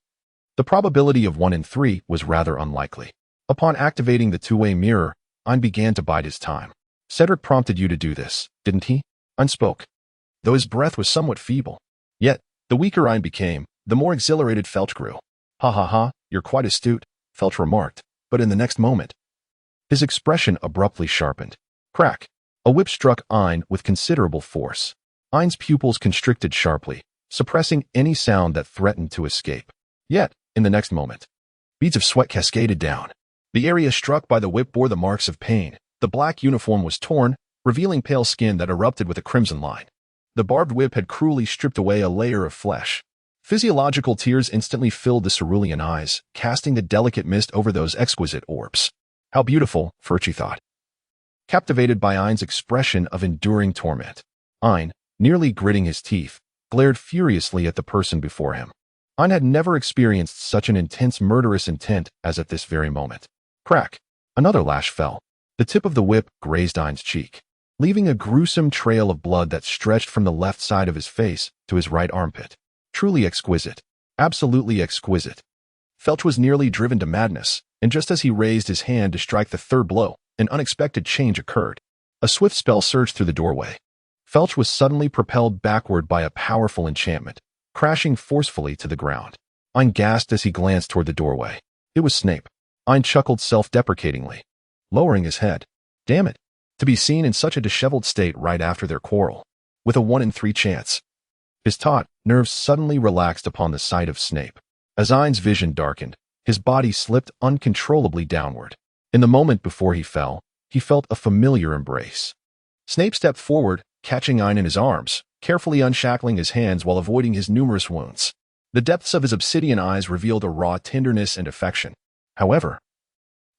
The probability of 1 in 3 was rather unlikely. Upon activating the two-way mirror, Ain began to bide his time. Cedric prompted you to do this, didn't he? Ain spoke, though his breath was somewhat feeble. Yet, the weaker Ain became, the more exhilarated Filch grew. Ha ha ha, you're quite astute, Filch remarked, but in the next moment, his expression abruptly sharpened. Crack! A whip struck Ain with considerable force. Ain's pupils constricted sharply, suppressing any sound that threatened to escape. Yet, in the next moment, beads of sweat cascaded down. The area struck by the whip bore the marks of pain. The black uniform was torn, revealing pale skin that erupted with a crimson line. The barbed whip had cruelly stripped away a layer of flesh. Physiological tears instantly filled the cerulean eyes, casting the delicate mist over those exquisite orbs. How beautiful, Furchy thought, captivated by Ain's expression of enduring torment. Ain, nearly gritting his teeth, glared furiously at the person before him. Ain had never experienced such an intense murderous intent as at this very moment. Crack! Another lash fell. The tip of the whip grazed Ain's cheek, leaving a gruesome trail of blood that stretched from the left side of his face to his right armpit. Truly exquisite. Absolutely exquisite. Filch was nearly driven to madness, and just as he raised his hand to strike the third blow, an unexpected change occurred. A swift spell surged through the doorway. Filch was suddenly propelled backward by a powerful enchantment, crashing forcefully to the ground. Ain gasped as he glanced toward the doorway. It was Snape. Ain chuckled self-deprecatingly, lowering his head. Damn it, to be seen in such a disheveled state right after their quarrel, with a 1 in 3 chance. His taut nerves suddenly relaxed upon the sight of Snape. As Ain's vision darkened, his body slipped uncontrollably downward. In the moment before he fell, he felt a familiar embrace. Snape stepped forward, catching Ain in his arms, carefully unshackling his hands while avoiding his numerous wounds. The depths of his obsidian eyes revealed a raw tenderness and affection. However,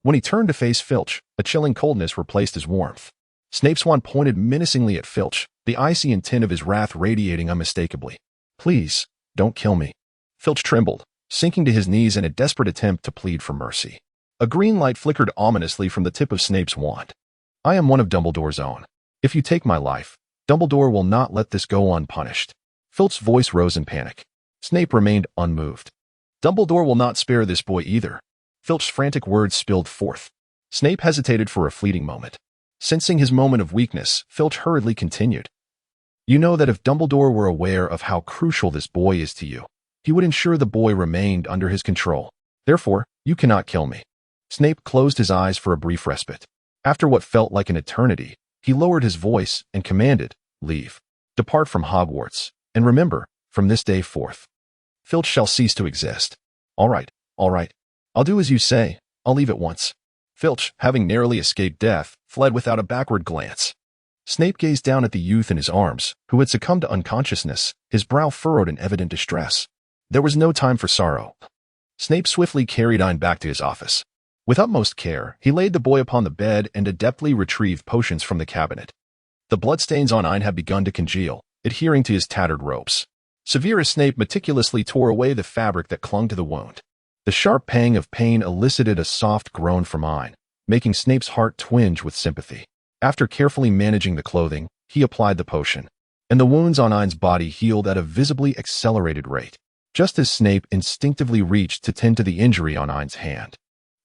when he turned to face Filch, a chilling coldness replaced his warmth. Snape's wand pointed menacingly at Filch, the icy intent of his wrath radiating unmistakably. Please, don't kill me. Filch trembled, sinking to his knees in a desperate attempt to plead for mercy. A green light flickered ominously from the tip of Snape's wand. I am one of Dumbledore's own. If you take my life, Dumbledore will not let this go unpunished. Filch's voice rose in panic. Snape remained unmoved. Dumbledore will not spare this boy either. Filch's frantic words spilled forth. Snape hesitated for a fleeting moment. Sensing his moment of weakness, Filch hurriedly continued. You know that if Dumbledore were aware of how crucial this boy is to you, he would ensure the boy remained under his control. Therefore, you cannot kill me. Snape closed his eyes for a brief respite. After what felt like an eternity, he lowered his voice and commanded, Leave. Depart from Hogwarts, and remember, from this day forth, Filch shall cease to exist. All right. I'll do as you say. I'll leave at once. Filch, having narrowly escaped death, fled without a backward glance. Snape gazed down at the youth in his arms, who had succumbed to unconsciousness, his brow furrowed in evident distress. There was no time for sorrow. Snape swiftly carried Ain back to his office. With utmost care, he laid the boy upon the bed and adeptly retrieved potions from the cabinet. The bloodstains on Ain had begun to congeal, adhering to his tattered robes. Severus Snape meticulously tore away the fabric that clung to the wound. The sharp pang of pain elicited a soft groan from Ain, making Snape's heart twinge with sympathy. After carefully managing the clothing, he applied the potion, and the wounds on Ain's body healed at a visibly accelerated rate, just as Snape instinctively reached to tend to the injury on Ain's hand.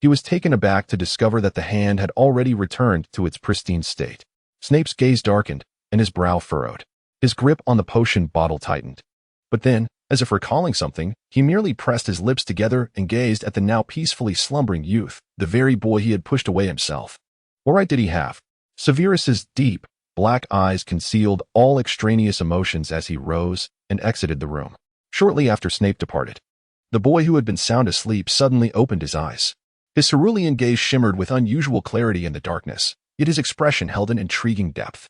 He was taken aback to discover that the hand had already returned to its pristine state. Snape's gaze darkened, and his brow furrowed. His grip on the potion bottle tightened. But then, as if recalling something, he merely pressed his lips together and gazed at the now peacefully slumbering youth, the very boy he had pushed away himself. What right did he have? Severus's deep, black eyes concealed all extraneous emotions as he rose and exited the room. Shortly after Snape departed, the boy who had been sound asleep suddenly opened his eyes. His cerulean gaze shimmered with unusual clarity in the darkness, yet his expression held an intriguing depth.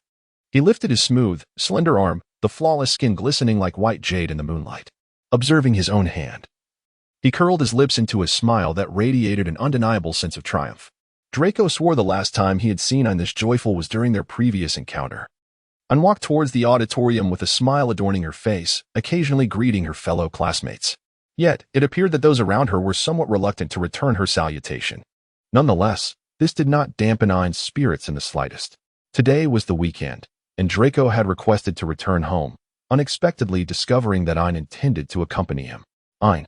He lifted his smooth, slender arm, the flawless skin glistening like white jade in the moonlight, observing his own hand. He curled his lips into a smile that radiated an undeniable sense of triumph. Draco swore the last time he had seen Ain this joyful was during their previous encounter. Ain walked towards the auditorium with a smile adorning her face, occasionally greeting her fellow classmates. Yet, it appeared that those around her were somewhat reluctant to return her salutation. Nonetheless, this did not dampen Ain's spirits in the slightest. Today was the weekend, and Draco had requested to return home, unexpectedly discovering that Ain intended to accompany him. Ain,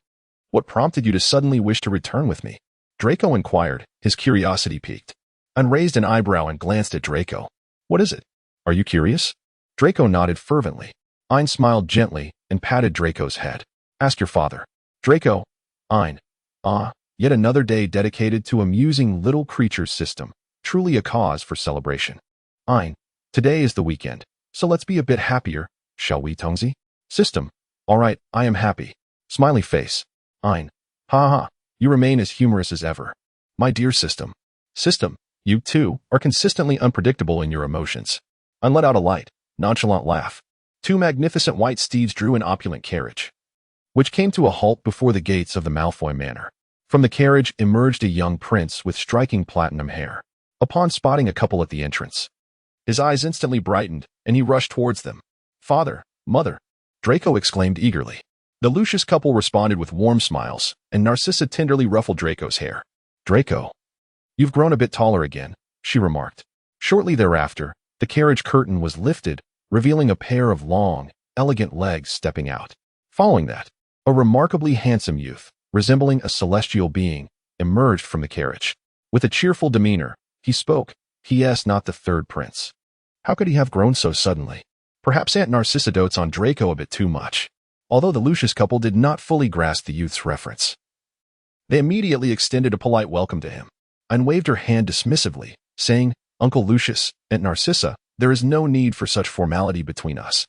what prompted you to suddenly wish to return with me? Draco inquired, his curiosity piqued. Ain raised an eyebrow and glanced at Draco. What is it? Are you curious? Draco nodded fervently. Ain smiled gently and patted Draco's head. Ask your father. Draco. Ain. Yet another day dedicated to amusing little creatures system. Truly a cause for celebration. Ain. Today is the weekend, so let's be a bit happier, shall we, Tungsy? System. All right, I am happy. Smiley face. Ain. Ha. You remain as humorous as ever. My dear System. System, you too are consistently unpredictable in your emotions. Ain let out a light, nonchalant laugh. Two magnificent white steeds drew an opulent carriage, which came to a halt before the gates of the Malfoy Manor. From the carriage emerged a young prince with striking platinum hair. Upon spotting a couple at the entrance, his eyes instantly brightened, and he rushed towards them. "Father, mother," Draco exclaimed eagerly. The Lucius couple responded with warm smiles, and Narcissa tenderly ruffled Draco's hair. "Draco, you've grown a bit taller again," she remarked. Shortly thereafter, the carriage curtain was lifted, revealing a pair of long, elegant legs stepping out. Following that, a remarkably handsome youth, resembling a celestial being, emerged from the carriage. With a cheerful demeanor, he spoke. He asked not the third prince. How could he have grown so suddenly? Perhaps Aunt Narcissa dotes on Draco a bit too much. Although the Lucius couple did not fully grasp the youth's reference, they immediately extended a polite welcome to him, and waved her hand dismissively, saying, "Uncle Lucius, Aunt Narcissa, there is no need for such formality between us."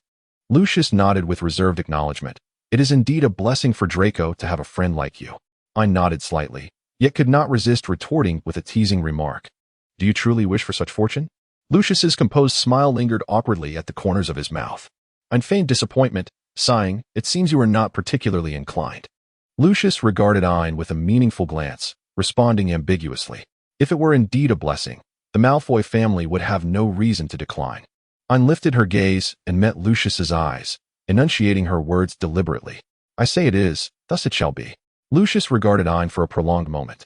Lucius nodded with reserved acknowledgement. "It is indeed a blessing for Draco to have a friend like you." I nodded slightly, yet could not resist retorting with a teasing remark. "Do you truly wish for such fortune?" Lucius's composed smile lingered awkwardly at the corners of his mouth. I feigned disappointment, sighing, "It seems you are not particularly inclined." Lucius regarded Ain with a meaningful glance, responding ambiguously. If it were indeed a blessing, the Malfoy family would have no reason to decline. Ain lifted her gaze and met Lucius's eyes, enunciating her words deliberately. "I say it is, thus it shall be." Lucius regarded Ain for a prolonged moment,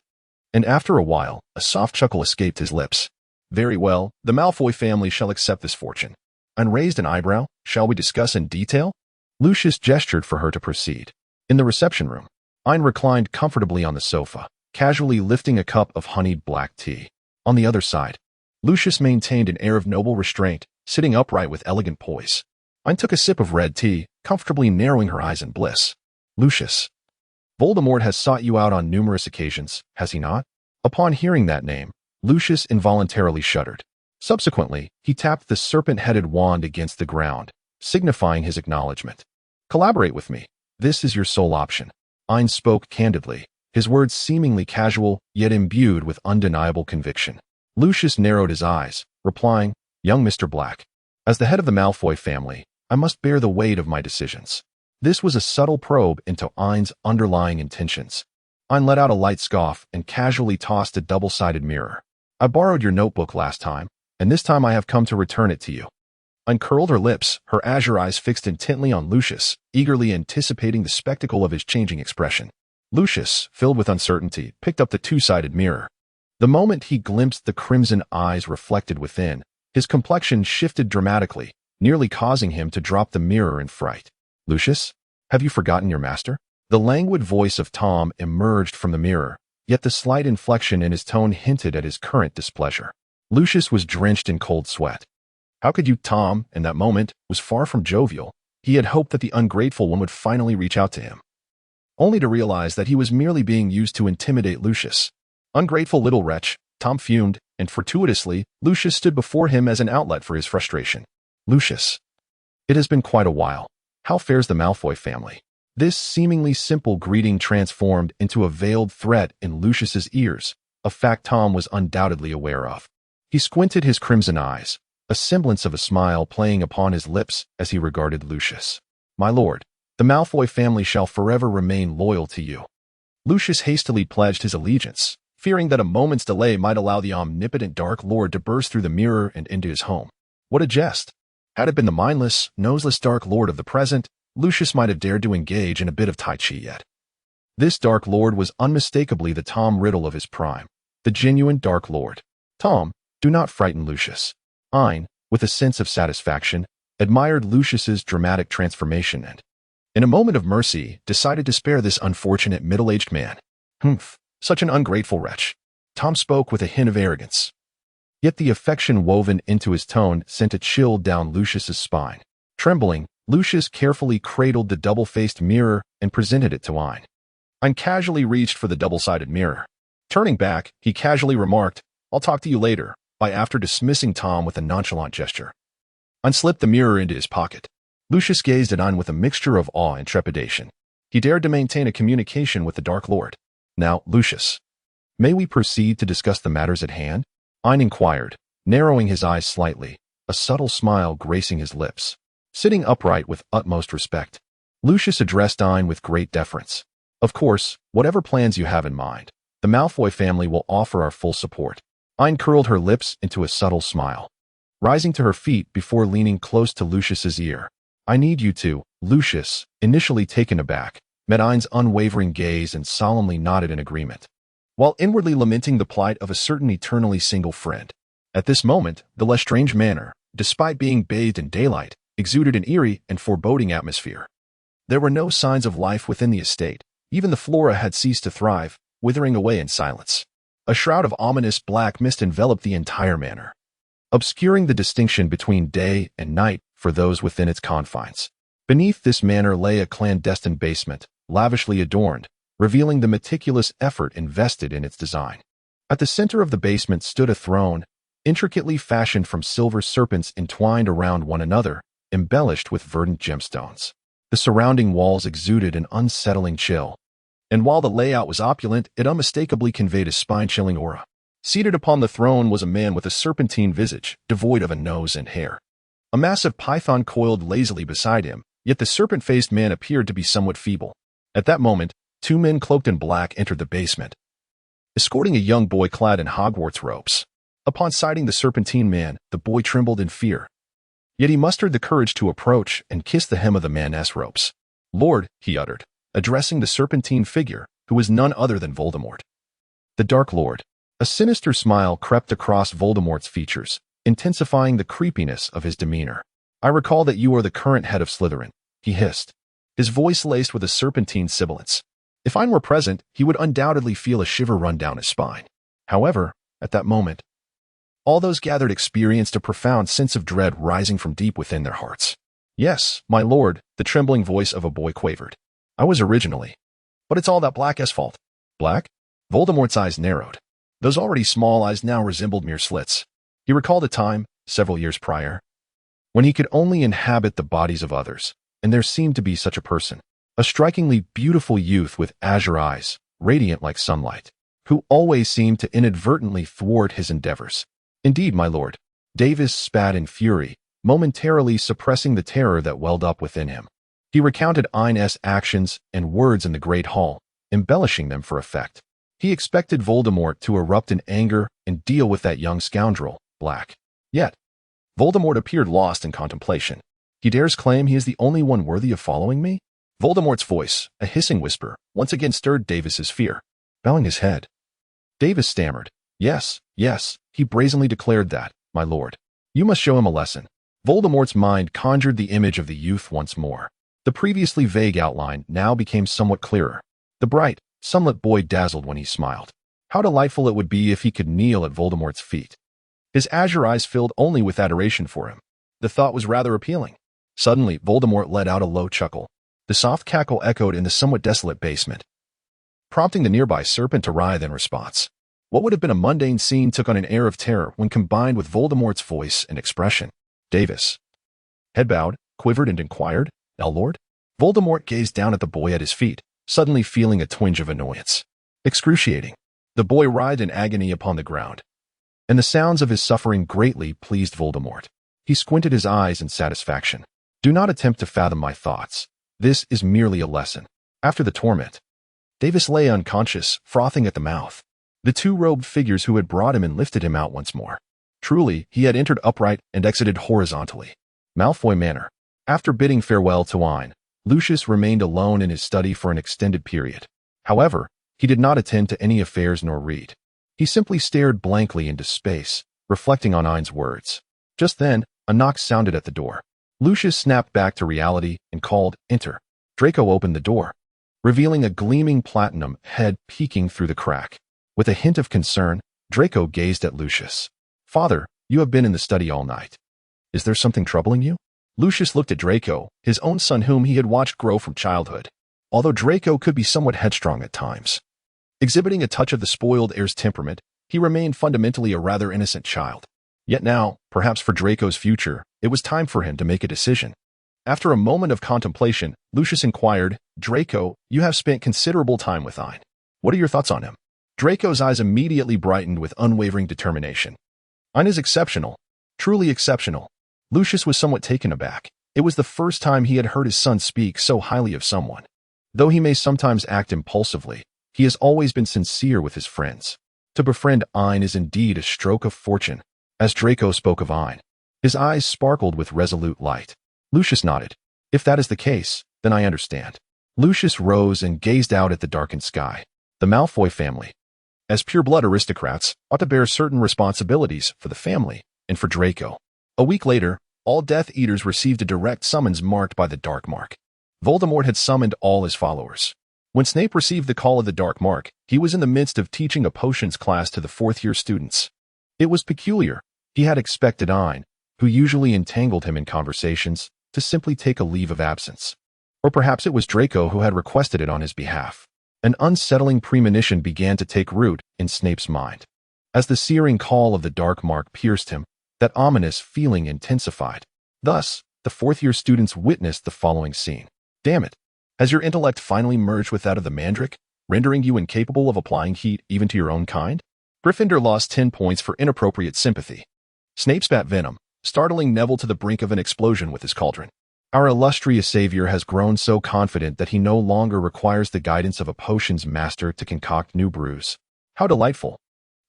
and after a while, a soft chuckle escaped his lips. "Very well, the Malfoy family shall accept this fortune." Ain raised an eyebrow. "Shall we discuss in detail?" Lucius gestured for her to proceed. In the reception room, Ain reclined comfortably on the sofa, casually lifting a cup of honeyed black tea. On the other side, Lucius maintained an air of noble restraint, sitting upright with elegant poise. Ain took a sip of red tea, comfortably narrowing her eyes in bliss. "Lucius, Voldemort has sought you out on numerous occasions, has he not?" Upon hearing that name, Lucius involuntarily shuddered. Subsequently, he tapped the serpent-headed wand against the ground, signifying his acknowledgement. "Collaborate with me. This is your sole option." Ain spoke candidly, his words seemingly casual, yet imbued with undeniable conviction. Lucius narrowed his eyes, replying, "Young Mr. Black, as the head of the Malfoy family, I must bear the weight of my decisions." This was a subtle probe into Ain's underlying intentions. Ain let out a light scoff and casually tossed a double-sided mirror. "I borrowed your notebook last time, and this time I have come to return it to you." Ain curled her lips, her azure eyes fixed intently on Lucius, eagerly anticipating the spectacle of his changing expression. Lucius, filled with uncertainty, picked up the two-sided mirror. The moment he glimpsed the crimson eyes reflected within, his complexion shifted dramatically, nearly causing him to drop the mirror in fright. "Lucius, have you forgotten your master?" The languid voice of Tom emerged from the mirror, yet the slight inflection in his tone hinted at his current displeasure. Lucius was drenched in cold sweat. How could you? Tom, in that moment, was far from jovial. He had hoped that the ungrateful one would finally reach out to him, only to realize that he was merely being used to intimidate Lucius. Ungrateful little wretch, Tom fumed, and fortuitously, Lucius stood before him as an outlet for his frustration. "Lucius, it has been quite a while. How fares the Malfoy family?" This seemingly simple greeting transformed into a veiled threat in Lucius's ears, a fact Tom was undoubtedly aware of. He squinted his crimson eyes, a semblance of a smile playing upon his lips as he regarded Lucius. "My lord, the Malfoy family shall forever remain loyal to you." Lucius hastily pledged his allegiance, fearing that a moment's delay might allow the omnipotent Dark Lord to burst through the mirror and into his home. What a jest! Had it been the mindless, noseless Dark Lord of the present, Lucius might have dared to engage in a bit of Tai Chi yet. This Dark Lord was unmistakably the Tom Riddle of his prime, the genuine Dark Lord. "Tom, do not frighten Lucius." Ain, with a sense of satisfaction, admired Lucius's dramatic transformation and, in a moment of mercy, decided to spare this unfortunate middle-aged man. "Humph, such an ungrateful wretch." Tom spoke with a hint of arrogance, yet the affection woven into his tone sent a chill down Lucius's spine. Trembling, Lucius carefully cradled the double-faced mirror and presented it to Ain. Ain casually reached for the double-sided mirror. Turning back, he casually remarked, "I'll talk to you later," after dismissing Tom with a nonchalant gesture. Ain slipped the mirror into his pocket. Lucius gazed at Ain with a mixture of awe and trepidation. He dared to maintain a communication with the Dark Lord. "Now, Lucius, may we proceed to discuss the matters at hand?" Ain inquired, narrowing his eyes slightly, a subtle smile gracing his lips. sitting upright with utmost respect. Lucius addressed Ain with great deference. Of course, whatever plans you have in mind, the Malfoy family will offer our full support. Ain curled her lips into a subtle smile, rising to her feet before leaning close to Lucius's ear. I need you to. Lucius, initially taken aback, met Ain's unwavering gaze and solemnly nodded in agreement, while inwardly lamenting the plight of a certain eternally single friend. At this moment, the Lestrange Manor, despite being bathed in daylight, exuded an eerie and foreboding atmosphere. There were no signs of life within the estate. Even the flora had ceased to thrive, withering away in silence. A shroud of ominous black mist enveloped the entire manor, obscuring the distinction between day and night for those within its confines. Beneath this manor lay a clandestine basement, lavishly adorned, revealing the meticulous effort invested in its design. At the center of the basement stood a throne, intricately fashioned from silver serpents entwined around one another, embellished with verdant gemstones. The surrounding walls exuded an unsettling chill, and while the layout was opulent, it unmistakably conveyed a spine-chilling aura. Seated upon the throne was a man with a serpentine visage, devoid of a nose and hair. A massive python coiled lazily beside him, yet the serpent-faced man appeared to be somewhat feeble. At that moment, two men cloaked in black entered the basement, escorting a young boy clad in Hogwarts robes. Upon sighting the serpentine man, the boy trembled in fear. Yet he mustered the courage to approach and kiss the hem of the man's robes. "Lord," he uttered, addressing the serpentine figure, who was none other than Voldemort. The Dark Lord. A sinister smile crept across Voldemort's features, intensifying the creepiness of his demeanor. "I recall that you are the current head of Slytherin," he hissed, his voice laced with a serpentine sibilance. If Ain were present, he would undoubtedly feel a shiver run down his spine. However, at that moment, all those gathered experienced a profound sense of dread rising from deep within their hearts. "Yes, my lord," the trembling voice of a boy quavered. "I was originally. But it's all that Black's fault." "Black?" Voldemort's eyes narrowed. Those already small eyes now resembled mere slits. He recalled a time, several years prior, when he could only inhabit the bodies of others, and there seemed to be such a person. A strikingly beautiful youth with azure eyes, radiant like sunlight, who always seemed to inadvertently thwart his endeavors. "Indeed, my lord." Davis spat in fury, momentarily suppressing the terror that welled up within him. He recounted Ain's actions and words in the Great Hall, embellishing them for effect. He expected Voldemort to erupt in anger and deal with that young scoundrel, Black. Yet, Voldemort appeared lost in contemplation. "He dares claim he is the only one worthy of following me?" Voldemort's voice, a hissing whisper, once again stirred Davis's fear. Bowing his head, Davis stammered, Yes, he brazenly declared that, my lord. You must show him a lesson." Voldemort's mind conjured the image of the youth once more. The previously vague outline now became somewhat clearer. The bright, sunlit boy dazzled when he smiled. How delightful it would be if he could kneel at Voldemort's feet. His azure eyes filled only with adoration for him. The thought was rather appealing. Suddenly, Voldemort let out a low chuckle. The soft cackle echoed in the somewhat desolate basement, prompting the nearby serpent to writhe in response. What would have been a mundane scene took on an air of terror when combined with Voldemort's voice and expression. Davis, head bowed, quivered and inquired, "Now, Lord?" Voldemort gazed down at the boy at his feet, suddenly feeling a twinge of annoyance. Excruciating. The boy writhed in agony upon the ground, and the sounds of his suffering greatly pleased Voldemort. He squinted his eyes in satisfaction. "Do not attempt to fathom my thoughts. This is merely a lesson." After the torment, Davis lay unconscious, frothing at the mouth. The two robed figures who had brought him in lifted him out once more. Truly, he had entered upright and exited horizontally. Malfoy Manor. After bidding farewell to Ain, Lucius remained alone in his study for an extended period. However, he did not attend to any affairs nor read. He simply stared blankly into space, reflecting on Ain's words. Just then, a knock sounded at the door. Lucius snapped back to reality and called, "Enter." Draco opened the door, revealing a gleaming platinum head peeking through the crack. With a hint of concern, Draco gazed at Lucius. "Father, you have been in the study all night. Is there something troubling you?" Lucius looked at Draco, his own son whom he had watched grow from childhood. Although Draco could be somewhat headstrong at times, exhibiting a touch of the spoiled heir's temperament, he remained fundamentally a rather innocent child. Yet now, perhaps for Draco's future, it was time for him to make a decision. After a moment of contemplation, Lucius inquired, "Draco, you have spent considerable time with Ain. What are your thoughts on him?" Draco's eyes immediately brightened with unwavering determination. "Ain is exceptional, truly exceptional." Lucius was somewhat taken aback. It was the first time he had heard his son speak so highly of someone. Though he may sometimes act impulsively, he has always been sincere with his friends. To befriend Ain is indeed a stroke of fortune. As Draco spoke of Ain, his eyes sparkled with resolute light. Lucius nodded. If that is the case, then I understand. Lucius rose and gazed out at the darkened sky. The Malfoy family, as pure-blood aristocrats, ought to bear certain responsibilities for the family and for Draco. A week later, all Death Eaters received a direct summons marked by the Dark Mark. Voldemort had summoned all his followers. When Snape received the call of the Dark Mark, he was in the midst of teaching a potions class to the fourth-year students. It was peculiar. He had expected Ain, who usually entangled him in conversations, to simply take a leave of absence. Or perhaps it was Draco who had requested it on his behalf. An unsettling premonition began to take root in Snape's mind. As the searing call of the Dark Mark pierced him, that ominous feeling intensified. Thus, the fourth-year students witnessed the following scene. Damn it! Has your intellect finally merged with that of the Mandrake, rendering you incapable of applying heat even to your own kind? Gryffindor lost 10 points for inappropriate sympathy. Snape spat venom, startling Neville to the brink of an explosion with his cauldron. Our illustrious savior has grown so confident that he no longer requires the guidance of a potions master to concoct new brews. How delightful.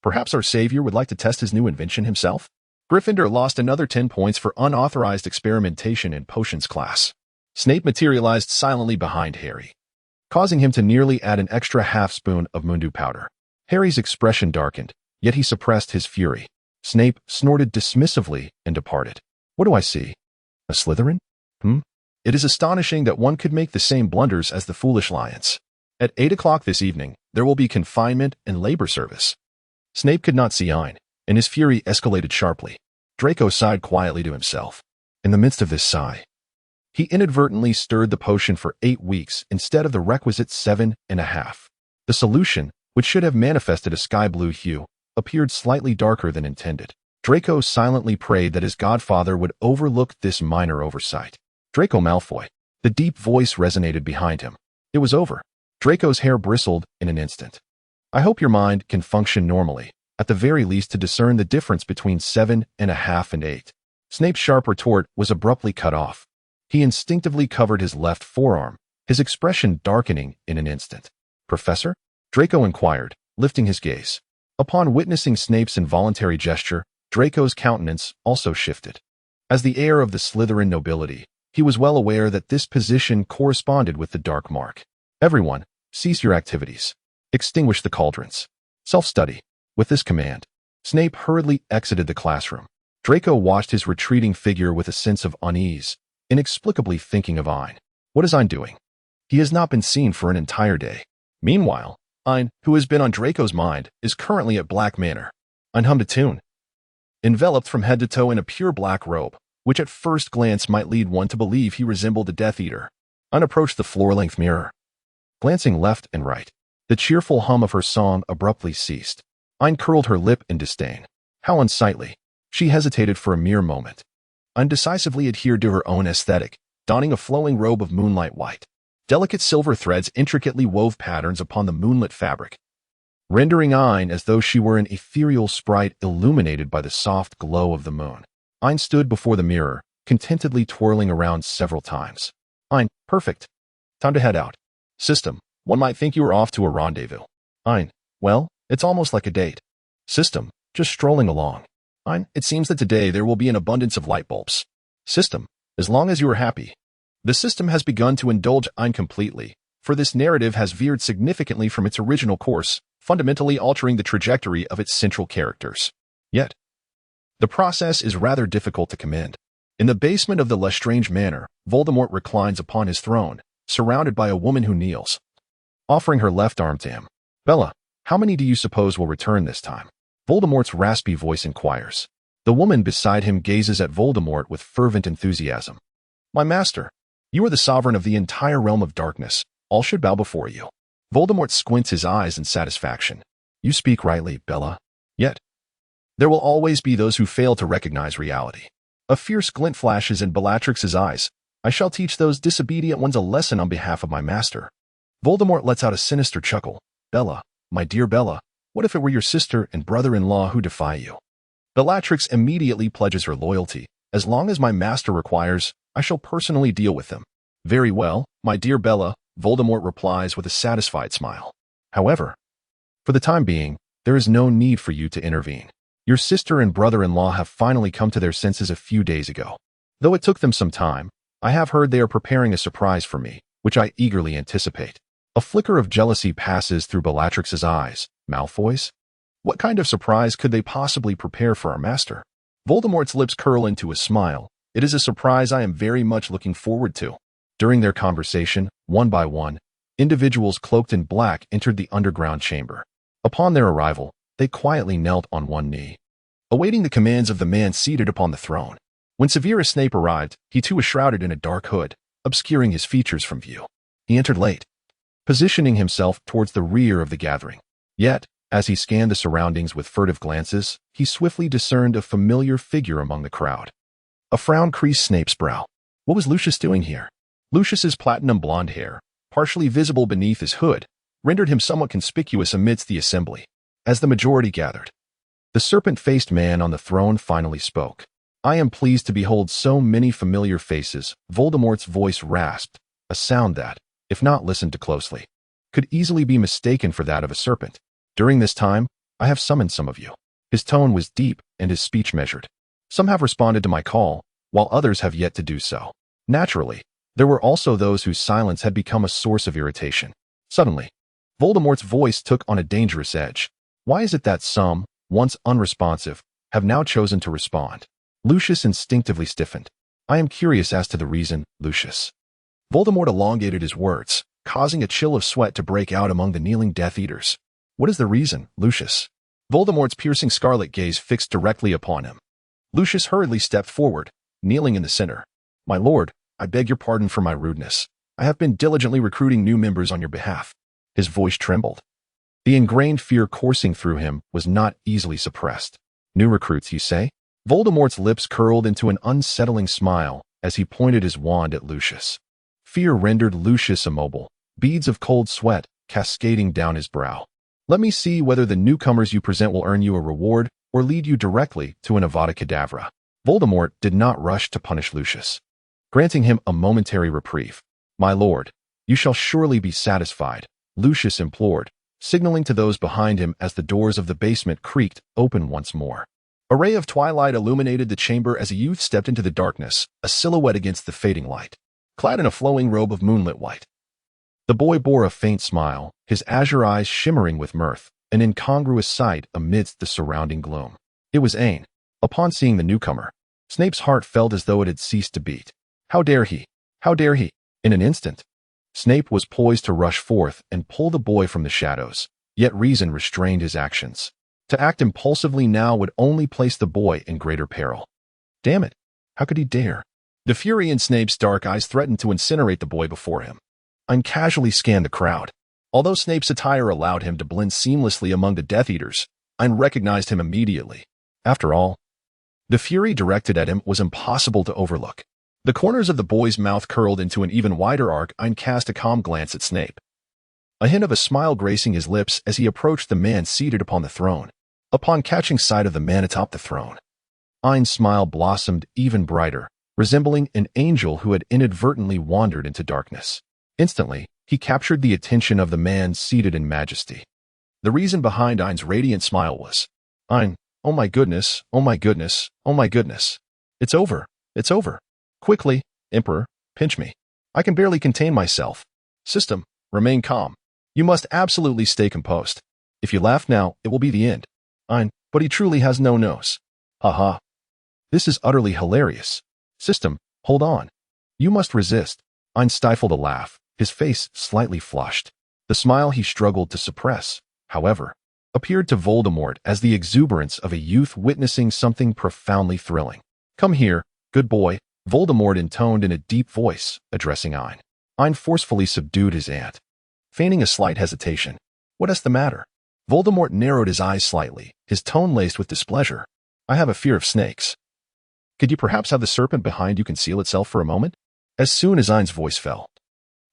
Perhaps our savior would like to test his new invention himself? Gryffindor lost another 10 points for unauthorized experimentation in potions class. Snape materialized silently behind Harry, causing him to nearly add an extra half-spoon of Mundu powder. Harry's expression darkened, yet he suppressed his fury. Snape snorted dismissively and departed. What do I see? A Slytherin? It is astonishing that one could make the same blunders as the foolish lions. At 8 o'clock this evening, there will be confinement and labor service. Snape could not see Ain, and his fury escalated sharply. Draco sighed quietly to himself. In the midst of this sigh, he inadvertently stirred the potion for 8 weeks instead of the requisite 7.5. The solution, which should have manifested a sky-blue hue, appeared slightly darker than intended. Draco silently prayed that his godfather would overlook this minor oversight. Draco Malfoy. The deep voice resonated behind him. It was over. Draco's hair bristled in an instant. I hope your mind can function normally, at the very least to discern the difference between 7.5 and 8. Snape's sharp retort was abruptly cut off. He instinctively covered his left forearm, his expression darkening in an instant. Professor? Draco inquired, lifting his gaze. Upon witnessing Snape's involuntary gesture, Draco's countenance also shifted. As the heir of the Slytherin nobility, he was well aware that this position corresponded with the Dark Mark. Everyone, cease your activities. Extinguish the cauldrons. Self-study. With this command, Snape hurriedly exited the classroom. Draco watched his retreating figure with a sense of unease, inexplicably thinking of Ain. What is Ain doing? He has not been seen for an entire day. Meanwhile, Ain, who has been on Draco's mind, is currently at Black Manor. Ain hummed a tune. Enveloped from head to toe in a pure black robe, which at first glance might lead one to believe he resembled a Death Eater, Ain approached the floor-length mirror. Glancing left and right, the cheerful hum of her song abruptly ceased. Ain curled her lip in disdain. How unsightly. She hesitated for a mere moment. Ain decisively adhered to her own aesthetic, donning a flowing robe of moonlight white. Delicate silver threads intricately wove patterns upon the moonlit fabric, rendering Ain as though she were an ethereal sprite illuminated by the soft glow of the moon. Ain stood before the mirror, contentedly twirling around several times. Ain, perfect. Time to head out. System, one might think you were off to a rendezvous. Ain, well, it's almost like a date. System, just strolling along. Ain, it seems that today there will be an abundance of light bulbs. System, as long as you are happy. The system has begun to indulge Ain completely, for this narrative has veered significantly from its original course, fundamentally altering the trajectory of its central characters. Yet, the process is rather difficult to commend. In the basement of the Lestrange Manor, Voldemort reclines upon his throne, surrounded by a woman who kneels, offering her left arm to him. Bella, how many do you suppose will return this time? Voldemort's raspy voice inquires. The woman beside him gazes at Voldemort with fervent enthusiasm. My master, you are the sovereign of the entire realm of darkness. All should bow before you. Voldemort squints his eyes in satisfaction. You speak rightly, Bella. Yet, there will always be those who fail to recognize reality. A fierce glint flashes in Bellatrix's eyes. I shall teach those disobedient ones a lesson on behalf of my master. Voldemort lets out a sinister chuckle. Bella, my dear Bella, what if it were your sister and brother-in-law who defy you? Bellatrix immediately pledges her loyalty. As long as my master requires, I shall personally deal with them. Very well, my dear Bella, Voldemort replies with a satisfied smile. However, for the time being, there is no need for you to intervene. Your sister and brother-in-law have finally come to their senses a few days ago. Though it took them some time, I have heard they are preparing a surprise for me, which I eagerly anticipate. A flicker of jealousy passes through Bellatrix's eyes. Malfoy's? What kind of surprise could they possibly prepare for our master? Voldemort's lips curl into a smile. It is a surprise I am very much looking forward to. During their conversation, one by one, individuals cloaked in black entered the underground chamber. Upon their arrival, they quietly knelt on one knee, awaiting the commands of the man seated upon the throne. When Severus Snape arrived, he too was shrouded in a dark hood, obscuring his features from view. He entered late, positioning himself towards the rear of the gathering. Yet, as he scanned the surroundings with furtive glances, he swiftly discerned a familiar figure among the crowd. A frown creased Snape's brow. What was Lucius doing here? Lucius's platinum blonde hair, partially visible beneath his hood, rendered him somewhat conspicuous amidst the assembly. As the majority gathered, the serpent-faced man on the throne finally spoke. I am pleased to behold so many familiar faces. Voldemort's voice rasped, a sound that, if not listened to closely, could easily be mistaken for that of a serpent. During this time, I have summoned some of you. His tone was deep and his speech measured. Some have responded to my call, while others have yet to do so. Naturally, there were also those whose silence had become a source of irritation. Suddenly, Voldemort's voice took on a dangerous edge. Why is it that some, once unresponsive, have now chosen to respond? Lucius instinctively stiffened. I am curious as to the reason, Lucius. Voldemort elongated his words, causing a chill of sweat to break out among the kneeling Death Eaters. What is the reason, Lucius? Voldemort's piercing scarlet gaze fixed directly upon him. Lucius hurriedly stepped forward, kneeling in the center. My lord, I beg your pardon for my rudeness. I have been diligently recruiting new members on your behalf. His voice trembled. The ingrained fear coursing through him was not easily suppressed. New recruits, you say? Voldemort's lips curled into an unsettling smile as he pointed his wand at Lucius. Fear rendered Lucius immobile, beads of cold sweat cascading down his brow. Let me see whether the newcomers you present will earn you a reward or lead you directly to an Avada Kedavra. Voldemort did not rush to punish Lucius, granting him a momentary reprieve. My lord, you shall surely be satisfied, Lucius implored, signaling to those behind him as the doors of the basement creaked open once more. A ray of twilight illuminated the chamber as a youth stepped into the darkness, a silhouette against the fading light, clad in a flowing robe of moonlit white. The boy bore a faint smile, his azure eyes shimmering with mirth, an incongruous sight amidst the surrounding gloom. It was Ain. Upon seeing the newcomer, Snape's heart felt as though it had ceased to beat. How dare he? How dare he? In an instant, Snape was poised to rush forth and pull the boy from the shadows, yet reason restrained his actions. To act impulsively now would only place the boy in greater peril. Damn it! How could he dare? The fury in Snape's dark eyes threatened to incinerate the boy before him. Ain casually scanned the crowd. Although Snape's attire allowed him to blend seamlessly among the Death Eaters, Ain recognized him immediately. After all, the fury directed at him was impossible to overlook. The corners of the boy's mouth curled into an even wider arc. Ain cast a calm glance at Snape, a hint of a smile gracing his lips as he approached the man seated upon the throne. Upon catching sight of the man atop the throne, Ain's smile blossomed even brighter, resembling an angel who had inadvertently wandered into darkness. Instantly, he captured the attention of the man seated in majesty. The reason behind Ain's radiant smile was, Ain, oh my goodness, oh my goodness, oh my goodness. It's over, it's over. Quickly, Emperor, pinch me. I can barely contain myself. System, remain calm. You must absolutely stay composed. If you laugh now, it will be the end. Ain, but he truly has no nose. Haha. This is utterly hilarious. System, hold on. You must resist. Ain stifled a laugh, his face slightly flushed. The smile he struggled to suppress, however, appeared to Voldemort as the exuberance of a youth witnessing something profoundly thrilling. Come here, good boy, Voldemort intoned in a deep voice, addressing Ain. Ain forcefully subdued his aunt, feigning a slight hesitation. What is the matter? Voldemort narrowed his eyes slightly, his tone laced with displeasure. I have a fear of snakes. Could you perhaps have the serpent behind you conceal itself for a moment? As soon as Ain's voice fell,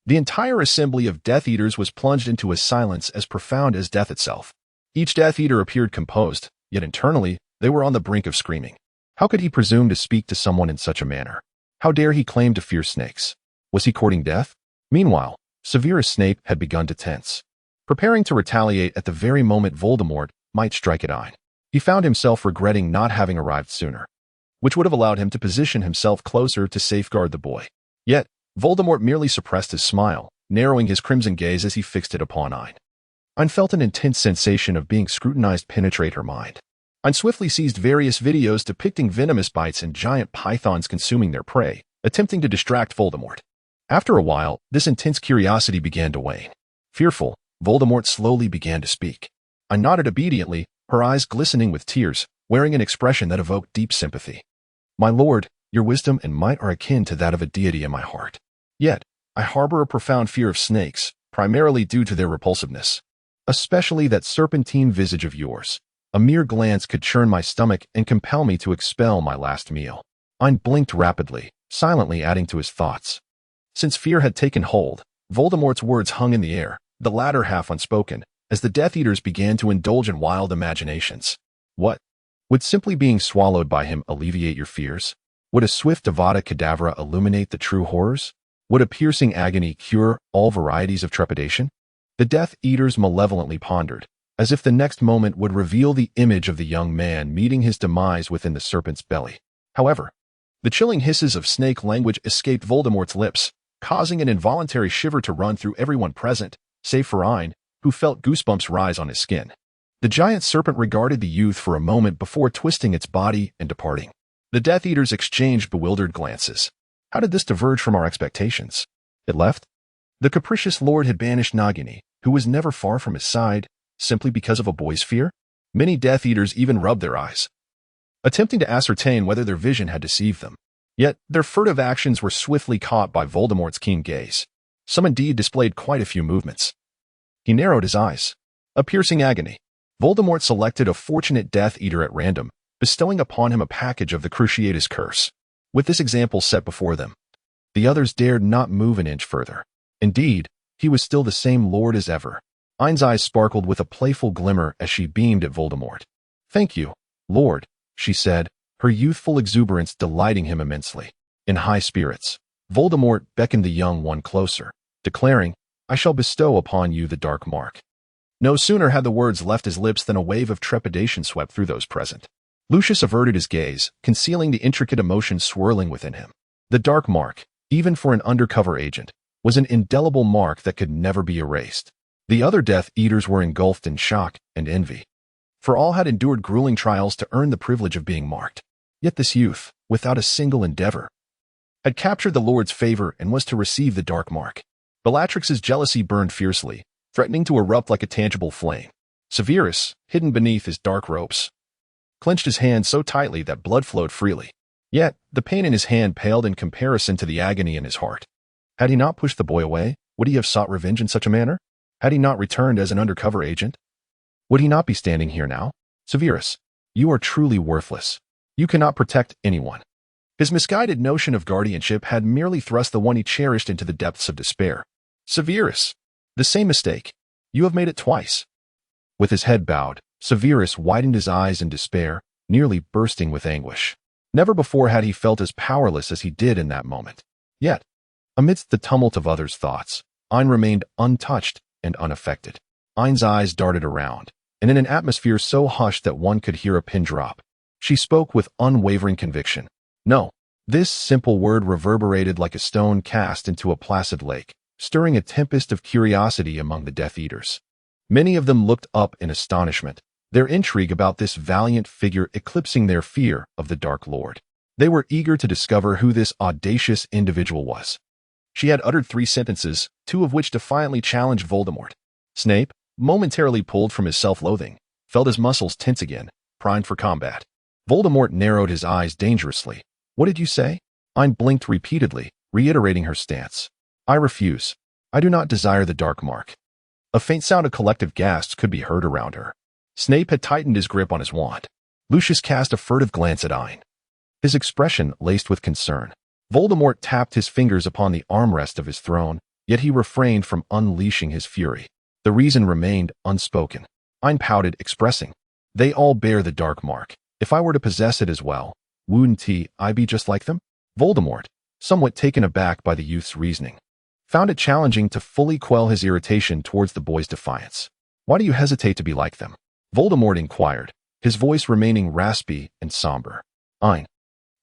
the entire assembly of Death Eaters was plunged into a silence as profound as death itself. Each Death Eater appeared composed, yet internally, they were on the brink of screaming. How could he presume to speak to someone in such a manner? How dare he claim to fear snakes? Was he courting death? Meanwhile, Severus Snape had begun to tense, preparing to retaliate at the very moment Voldemort might strike at Ain. He found himself regretting not having arrived sooner, which would have allowed him to position himself closer to safeguard the boy. Yet, Voldemort merely suppressed his smile, narrowing his crimson gaze as he fixed it upon Ain. Ain felt an intense sensation of being scrutinized penetrate her mind. Ain swiftly seized various videos depicting venomous bites and giant pythons consuming their prey, attempting to distract Voldemort. After a while, this intense curiosity began to wane. Fearful, Voldemort slowly began to speak. Ain nodded obediently, her eyes glistening with tears, wearing an expression that evoked deep sympathy. My lord, your wisdom and might are akin to that of a deity in my heart. Yet, I harbor a profound fear of snakes, primarily due to their repulsiveness. Especially that serpentine visage of yours. A mere glance could churn my stomach and compel me to expel my last meal. Ain blinked rapidly, silently adding to his thoughts. Since fear had taken hold, Voldemort's words hung in the air, the latter half unspoken, as the Death Eaters began to indulge in wild imaginations. What? Would simply being swallowed by him alleviate your fears? Would a swift Avada Kedavra illuminate the true horrors? Would a piercing agony cure all varieties of trepidation? The Death Eaters malevolently pondered, as if the next moment would reveal the image of the young man meeting his demise within the serpent's belly. However, the chilling hisses of snake language escaped Voldemort's lips, causing an involuntary shiver to run through everyone present, save for Ain, who felt goosebumps rise on his skin. The giant serpent regarded the youth for a moment before twisting its body and departing. The Death Eaters exchanged bewildered glances. How did this diverge from our expectations? It left? The capricious lord had banished Nagini, who was never far from his side, simply because of a boy's fear? Many Death Eaters even rubbed their eyes, attempting to ascertain whether their vision had deceived them. Yet, their furtive actions were swiftly caught by Voldemort's keen gaze. Some indeed displayed quite a few movements. He narrowed his eyes. A piercing agony. Voldemort selected a fortunate Death Eater at random, bestowing upon him a package of the Cruciatus curse. With this example set before them, the others dared not move an inch further. Indeed, he was still the same lord as ever. Ain's eyes sparkled with a playful glimmer as she beamed at Voldemort. Thank you, Lord, she said, her youthful exuberance delighting him immensely. In high spirits, Voldemort beckoned the young one closer, declaring, I shall bestow upon you the dark mark. No sooner had the words left his lips than a wave of trepidation swept through those present. Lucius averted his gaze, concealing the intricate emotion swirling within him. The dark mark, even for an undercover agent, was an indelible mark that could never be erased. The other Death Eaters were engulfed in shock and envy, for all had endured grueling trials to earn the privilege of being marked. Yet this youth, without a single endeavor, had captured the Lord's favor and was to receive the dark mark. Bellatrix's jealousy burned fiercely, threatening to erupt like a tangible flame. Severus, hidden beneath his dark robes, clenched his hand so tightly that blood flowed freely. Yet, the pain in his hand paled in comparison to the agony in his heart. Had he not pushed the boy away, would he have sought revenge in such a manner? Had he not returned as an undercover agent? Would he not be standing here now? Severus, you are truly worthless. You cannot protect anyone. His misguided notion of guardianship had merely thrust the one he cherished into the depths of despair. Severus, the same mistake. You have made it twice. With his head bowed, Severus widened his eyes in despair, nearly bursting with anguish. Never before had he felt as powerless as he did in that moment. Yet, amidst the tumult of others' thoughts, Ain remained untouched and unaffected. Ain's eyes darted around, and in an atmosphere so hushed that one could hear a pin drop, she spoke with unwavering conviction. No. This simple word reverberated like a stone cast into a placid lake, stirring a tempest of curiosity among the Death Eaters. Many of them looked up in astonishment, their intrigue about this valiant figure eclipsing their fear of the Dark Lord. They were eager to discover who this audacious individual was. She had uttered 3 sentences, 2 of which defiantly challenged Voldemort. Snape, momentarily pulled from his self-loathing, felt his muscles tense again, primed for combat. Voldemort narrowed his eyes dangerously. What did you say? Ain blinked repeatedly, reiterating her stance. I refuse. I do not desire the dark mark. A faint sound of collective gasps could be heard around her. Snape had tightened his grip on his wand. Lucius cast a furtive glance at Ain, his expression laced with concern. Voldemort tapped his fingers upon the armrest of his throne, yet he refrained from unleashing his fury. The reason remained unspoken. Ain pouted, expressing, they all bear the dark mark. If I were to possess it as well, wouldn't I be just like them? Voldemort, somewhat taken aback by the youth's reasoning, found it challenging to fully quell his irritation towards the boy's defiance. "Why do you hesitate to be like them?" Voldemort inquired, his voice remaining raspy and somber. Ain,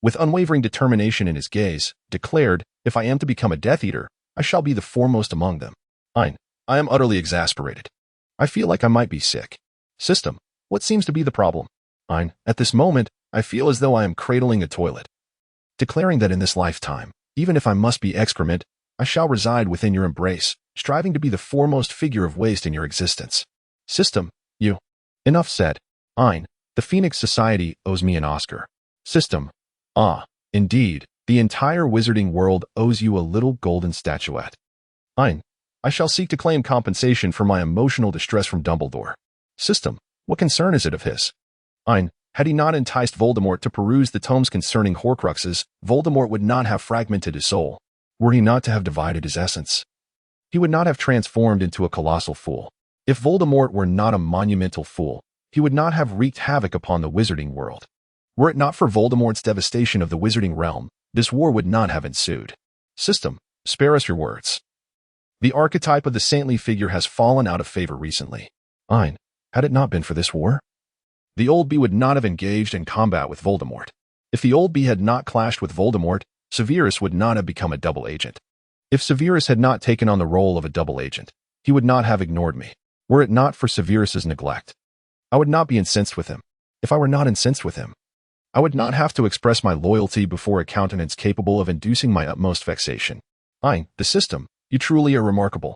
with unwavering determination in his gaze, declared, "If I am to become a Death Eater, I shall be the foremost among them." Ain, I am utterly exasperated. I feel like I might be sick. System, what seems to be the problem? Ain, at this moment, I feel as though I am cradling a toilet. Declaring that in this lifetime, even if I must be excrement, I shall reside within your embrace, striving to be the foremost figure of waste in your existence. System, you. Enough said. Ain, the Phoenix Society owes me an Oscar. System, ah, indeed, the entire wizarding world owes you a little golden statuette. Ain, I shall seek to claim compensation for my emotional distress from Dumbledore. System, what concern is it of his? Ain, had he not enticed Voldemort to peruse the tomes concerning Horcruxes, Voldemort would not have fragmented his soul. Were he not to have divided his essence, he would not have transformed into a colossal fool. If Voldemort were not a monumental fool, he would not have wreaked havoc upon the wizarding world. Were it not for Voldemort's devastation of the wizarding realm, this war would not have ensued. System, spare us your words. The archetype of the saintly figure has fallen out of favor recently. Ain, had it not been for this war, the Old Bee would not have engaged in combat with Voldemort. If the Old Bee had not clashed with Voldemort, Severus would not have become a double agent. If Severus had not taken on the role of a double agent, he would not have ignored me. Were it not for Severus's neglect, I would not be incensed with him. If I were not incensed with him, I would not have to express my loyalty before a countenance capable of inducing my utmost vexation. Ain, the system, you truly are remarkable.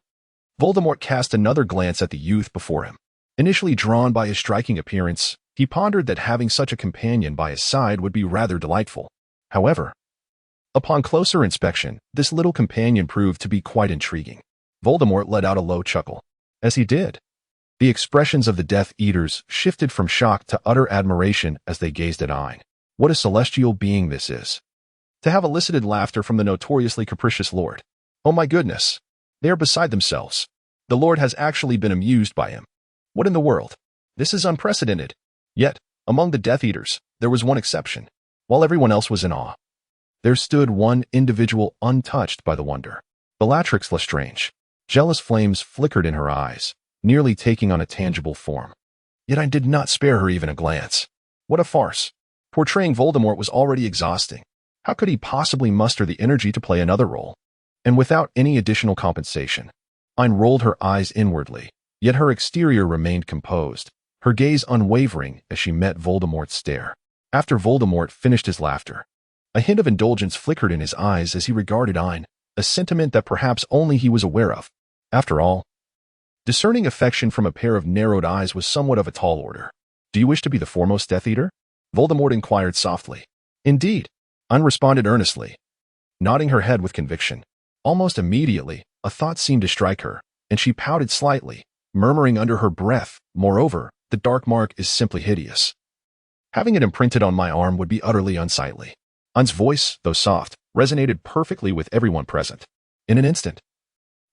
Voldemort cast another glance at the youth before him. Initially drawn by his striking appearance, he pondered that having such a companion by his side would be rather delightful. However, upon closer inspection, this little companion proved to be quite intriguing. Voldemort let out a low chuckle. As he did, the expressions of the Death Eaters shifted from shock to utter admiration as they gazed at Ain. What a celestial being this is. To have elicited laughter from the notoriously capricious Lord. Oh my goodness. They are beside themselves. The Lord has actually been amused by him. What in the world? This is unprecedented. Yet, among the Death Eaters, there was one exception. While everyone else was in awe, there stood one individual untouched by the wonder. Bellatrix Lestrange. Jealous flames flickered in her eyes, nearly taking on a tangible form. Yet I did not spare her even a glance. What a farce. Portraying Voldemort was already exhausting. How could he possibly muster the energy to play another role? And without any additional compensation. Ain rolled her eyes inwardly, yet her exterior remained composed, her gaze unwavering as she met Voldemort's stare. After Voldemort finished his laughter, a hint of indulgence flickered in his eyes as he regarded Ain, a sentiment that perhaps only he was aware of. After all, discerning affection from a pair of narrowed eyes was somewhat of a tall order. Do you wish to be the foremost Death Eater? Voldemort inquired softly. Indeed, Ain responded earnestly, nodding her head with conviction. Almost immediately, a thought seemed to strike her, and she pouted slightly, murmuring under her breath, "Moreover, the dark mark is simply hideous. Having it imprinted on my arm would be utterly unsightly." Ain's voice, though soft, resonated perfectly with everyone present. In an instant,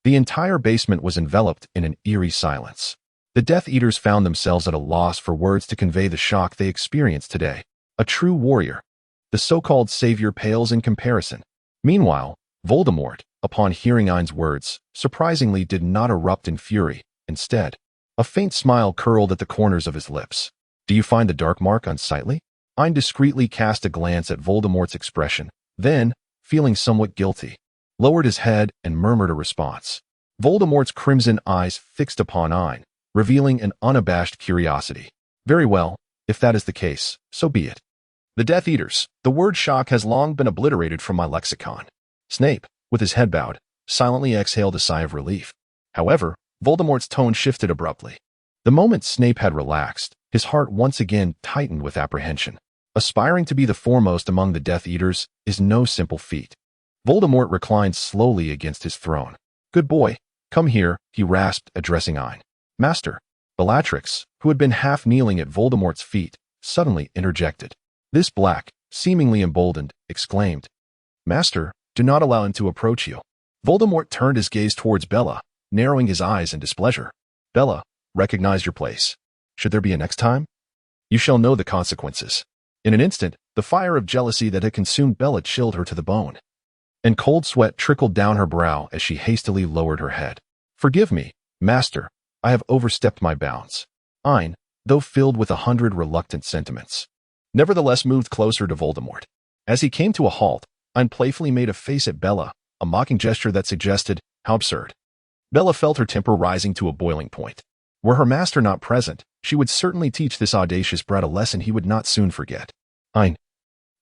the entire basement was enveloped in an eerie silence. The Death Eaters found themselves at a loss for words to convey the shock they experienced today. A true warrior. The so-called savior pales in comparison. Meanwhile, Voldemort, upon hearing Ain's words, surprisingly did not erupt in fury. Instead, a faint smile curled at the corners of his lips. Do you find the dark mark unsightly? Ain discreetly cast a glance at Voldemort's expression, then, feeling somewhat guilty, lowered his head and murmured a response. Voldemort's crimson eyes fixed upon Ain, revealing an unabashed curiosity. Very well, if that is the case, so be it. The Death Eaters. The word shock has long been obliterated from my lexicon. Snape, with his head bowed, silently exhaled a sigh of relief. However, Voldemort's tone shifted abruptly. The moment Snape had relaxed, his heart once again tightened with apprehension. Aspiring to be the foremost among the Death Eaters is no simple feat. Voldemort reclined slowly against his throne. Good boy, come here, he rasped, addressing Ain. Master. Bellatrix, who had been half kneeling at Voldemort's feet, suddenly interjected. This black, seemingly emboldened, exclaimed, Master, do not allow him to approach you. Voldemort turned his gaze towards Bella, narrowing his eyes in displeasure. Bella, recognize your place. Should there be a next time? You shall know the consequences. In an instant, the fire of jealousy that had consumed Bella chilled her to the bone. and cold sweat trickled down her brow as she hastily lowered her head. "Forgive me, master, I have overstepped my bounds." Ain, though filled with 100 reluctant sentiments, nevertheless moved closer to Voldemort. As he came to a halt, Ain playfully made a face at Bella, a mocking gesture that suggested, "How absurd." Bella felt her temper rising to a boiling point. Were her master not present, she would certainly teach this audacious brat a lesson he would not soon forget. Ain,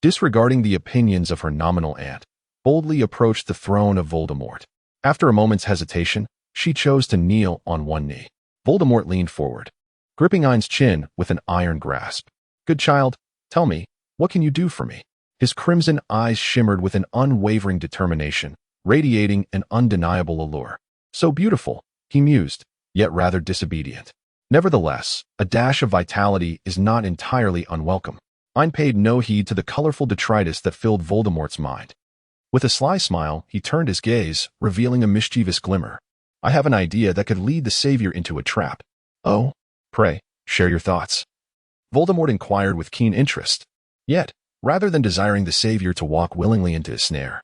disregarding the opinions of her nominal aunt, boldly approached the throne of Voldemort. After a moment's hesitation, she chose to kneel on one knee. Voldemort leaned forward, gripping Ain's chin with an iron grasp. "Good child, tell me, what can you do for me?" His crimson eyes shimmered with an unwavering determination, radiating an undeniable allure. "So beautiful," he mused, yet rather disobedient. Nevertheless, a dash of vitality is not entirely unwelcome. Ain paid no heed to the colorful detritus that filled Voldemort's mind. With a sly smile, he turned his gaze, revealing a mischievous glimmer. "I have an idea that could lead the savior into a trap." "Oh? Pray, share your thoughts." Voldemort inquired with keen interest. Yet, rather than desiring the savior to walk willingly into a snare,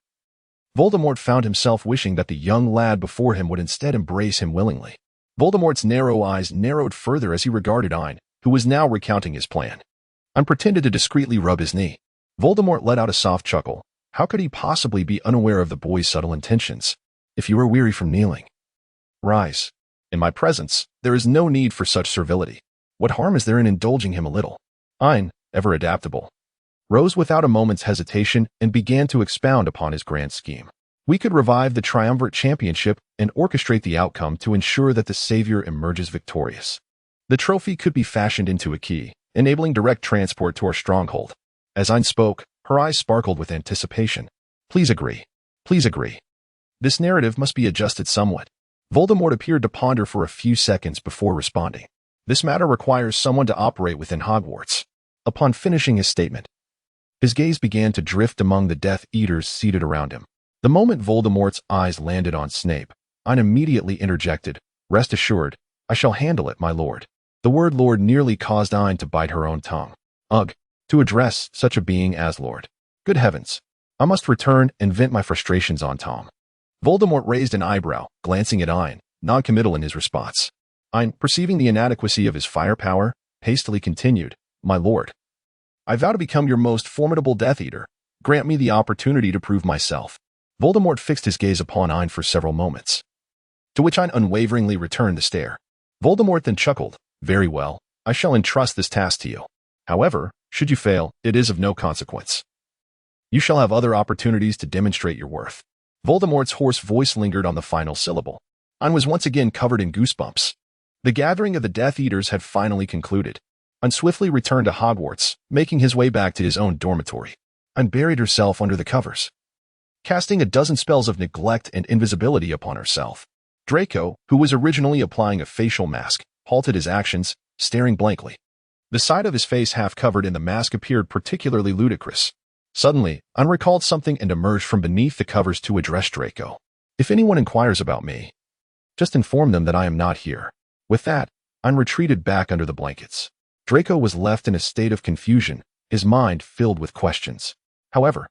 Voldemort found himself wishing that the young lad before him would instead embrace him willingly. Voldemort's narrow eyes narrowed further as he regarded Ain, who was now recounting his plan. Ain pretended to discreetly rub his knee. Voldemort let out a soft chuckle. How could he possibly be unaware of the boy's subtle intentions? "If you are weary from kneeling, rise. In my presence, there is no need for such servility. What harm is there in indulging him a little?" Ain, ever adaptable, rose without a moment's hesitation and began to expound upon his grand scheme. "We could revive the triumvirate championship and orchestrate the outcome to ensure that the savior emerges victorious. The trophy could be fashioned into a key, enabling direct transport to our stronghold." As Ain spoke, her eyes sparkled with anticipation. Please agree. Please agree. This narrative must be adjusted somewhat." Voldemort appeared to ponder for a few seconds before responding. "This matter requires someone to operate within Hogwarts." Upon finishing his statement, his gaze began to drift among the Death Eaters seated around him. The moment Voldemort's eyes landed on Snape, Ain immediately interjected, "Rest assured, I shall handle it, my lord." The word lord nearly caused Ain to bite her own tongue. Ugh, to address such a being as lord. Good heavens, I must return and vent my frustrations on Tom. Voldemort raised an eyebrow, glancing at Ain, non-committal in his response. Ain, perceiving the inadequacy of his firepower, hastily continued, "My lord, I vow to become your most formidable Death Eater. Grant me the opportunity to prove myself." Voldemort fixed his gaze upon Ain for several moments, to which Ain unwaveringly returned the stare. Voldemort then chuckled, "Very well, I shall entrust this task to you. However, should you fail, it is of no consequence. You shall have other opportunities to demonstrate your worth." Voldemort's hoarse voice lingered on the final syllable. Ain was once again covered in goosebumps. The gathering of the Death Eaters had finally concluded. Ain swiftly returned to Hogwarts, making his way back to his own dormitory. Ain buried herself under the covers, casting a dozen spells of neglect and invisibility upon herself. Draco, who was originally applying a facial mask, halted his actions, staring blankly. The side of his face half covered in the mask appeared particularly ludicrous. Suddenly, Ain recalled something and emerged from beneath the covers to address Draco. "If anyone inquires about me, just inform them that I am not here." With that, Ain retreated back under the blankets. Draco was left in a state of confusion, his mind filled with questions. However,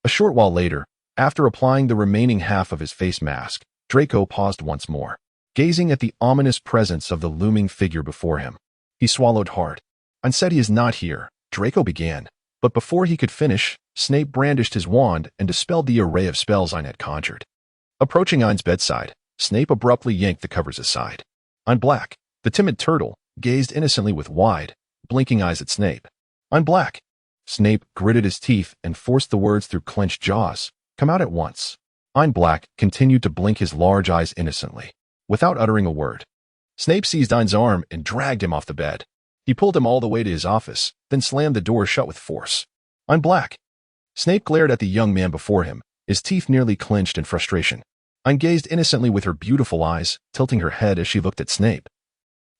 a short while later, after applying the remaining half of his face mask, Draco paused once more, gazing at the ominous presence of the looming figure before him. He swallowed hard. "Ain said he is not here," Draco began, but before he could finish, Snape brandished his wand and dispelled the array of spells Ain had conjured. Approaching Ain's bedside, Snape abruptly yanked the covers aside. Ain Black, the timid turtle, gazed innocently with wide, blinking eyes at Snape. "Ain Black." Snape gritted his teeth and forced the words through clenched jaws. "Come out at once." Ain Black continued to blink his large eyes innocently, without uttering a word. Snape seized Ain's arm and dragged him off the bed. He pulled him all the way to his office, then slammed the door shut with force. "Ain Black." Snape glared at the young man before him, his teeth nearly clenched in frustration. Ain gazed innocently with her beautiful eyes, tilting her head as she looked at Snape,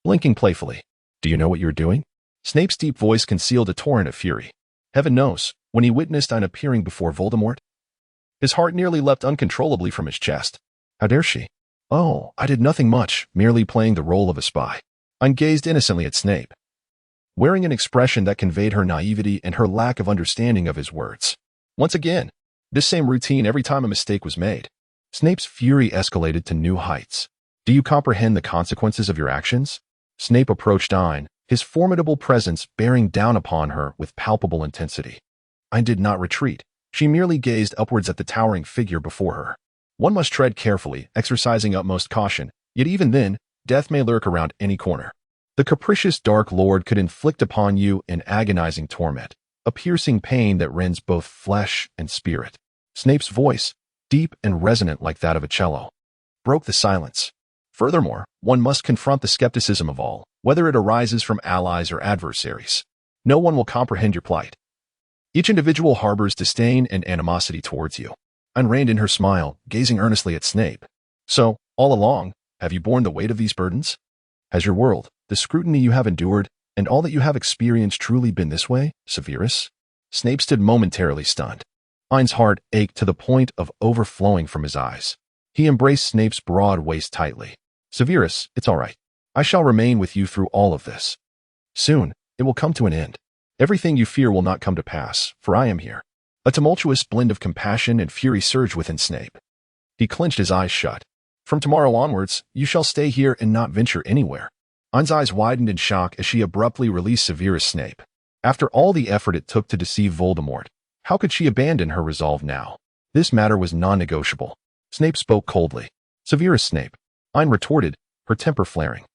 blinking playfully. "Do you know what you're doing?" Snape's deep voice concealed a torrent of fury. Heaven knows, when he witnessed Ain appearing before Voldemort, his heart nearly leapt uncontrollably from his chest. How dare she? "Oh, I did nothing much, merely playing the role of a spy." Ain gazed innocently at Snape, wearing an expression that conveyed her naivety and her lack of understanding of his words. Once again, This same routine every time a mistake was made. Snape's fury escalated to new heights. Do you comprehend the consequences of your actions? Snape approached Ain, his formidable presence bearing down upon her with palpable intensity. Ain did not retreat. She merely gazed upwards at the towering figure before her. One must tread carefully, exercising utmost caution, yet even then, death may lurk around any corner. The capricious Dark Lord could inflict upon you an agonizing torment, a piercing pain that rends both flesh and spirit. Snape's voice, deep and resonant like that of a cello, broke the silence. Furthermore, one must confront the skepticism of all, whether it arises from allies or adversaries. No one will comprehend your plight. Each individual harbors disdain and animosity towards you. Ain reined in her smile, gazing earnestly at Snape. So, all along, have you borne the weight of these burdens? Has your world, the scrutiny you have endured, and all that you have experienced truly been this way, Severus? Snape stood momentarily stunned. Ain's heart ached to the point of overflowing from his eyes. He embraced Snape's broad waist tightly. Severus, it's all right. I shall remain with you through all of this. Soon, it will come to an end. Everything you fear will not come to pass, for I am here. A tumultuous blend of compassion and fury surged within Snape. He clenched his eyes shut. From tomorrow onwards, you shall stay here and not venture anywhere. Ain's eyes widened in shock as she abruptly released Severus Snape. After all the effort it took to deceive Voldemort, how could she abandon her resolve now? This matter was non-negotiable. Snape spoke coldly. Severus Snape. Ain retorted, her temper flaring.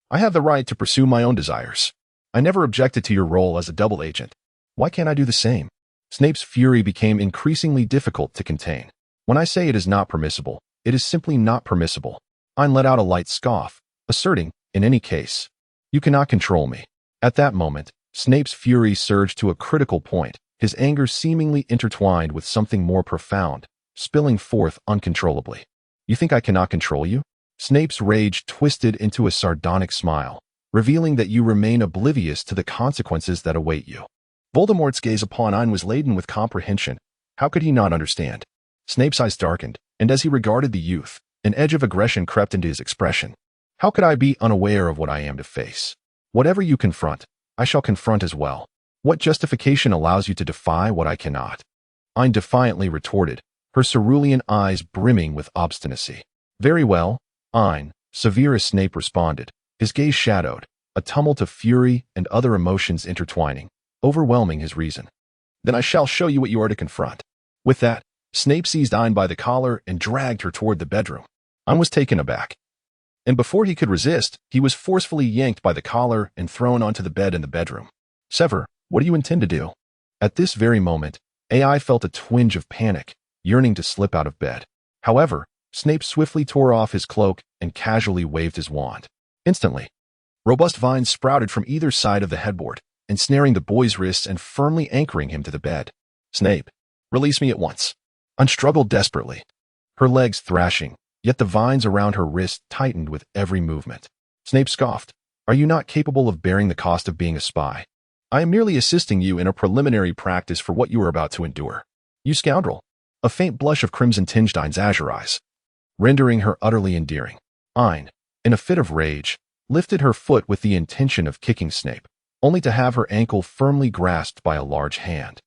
I have the right to pursue my own desires. I never objected to your role as a double agent. Why can't I do the same? Snape's fury became increasingly difficult to contain. When I say it is not permissible, it is simply not permissible. Ain let out a light scoff, asserting, in any case, you cannot control me. At that moment, Snape's fury surged to a critical point, his anger seemingly intertwined with something more profound, spilling forth uncontrollably. You think I cannot control you? Snape's rage twisted into a sardonic smile, revealing that you remain oblivious to the consequences that await you. Voldemort's gaze upon Ain was laden with comprehension. How could he not understand? Snape's eyes darkened, and as he regarded the youth, an edge of aggression crept into his expression. How could I be unaware of what I am to face? Whatever you confront, I shall confront as well. What justification allows you to defy what I cannot? Ain defiantly retorted, her cerulean eyes brimming with obstinacy. Very well, Ain, Severus Snape responded, his gaze shadowed, a tumult of fury and other emotions intertwining, overwhelming his reason. Then I shall show you what you are to confront. With that, Snape seized Ain by the collar and dragged her toward the bedroom. Ain was taken aback. And before he could resist, he was forcefully yanked by the collar and thrown onto the bed in the bedroom. Sever, what do you intend to do? At this very moment, AI felt a twinge of panic, yearning to slip out of bed. However, Snape swiftly tore off his cloak and casually waved his wand. Instantly, robust vines sprouted from either side of the headboard, ensnaring the boy's wrists and firmly anchoring him to the bed. Snape, release me at once. Ain struggled desperately, her legs thrashing, yet the vines around her wrist tightened with every movement. Snape scoffed. Are you not capable of bearing the cost of being a spy? I am merely assisting you in a preliminary practice for what you are about to endure. You scoundrel. A faint blush of crimson tinged Ain's azure eyes, rendering her utterly endearing. Ain, in a fit of rage, lifted her foot with the intention of kicking Snape, only to have her ankle firmly grasped by a large hand.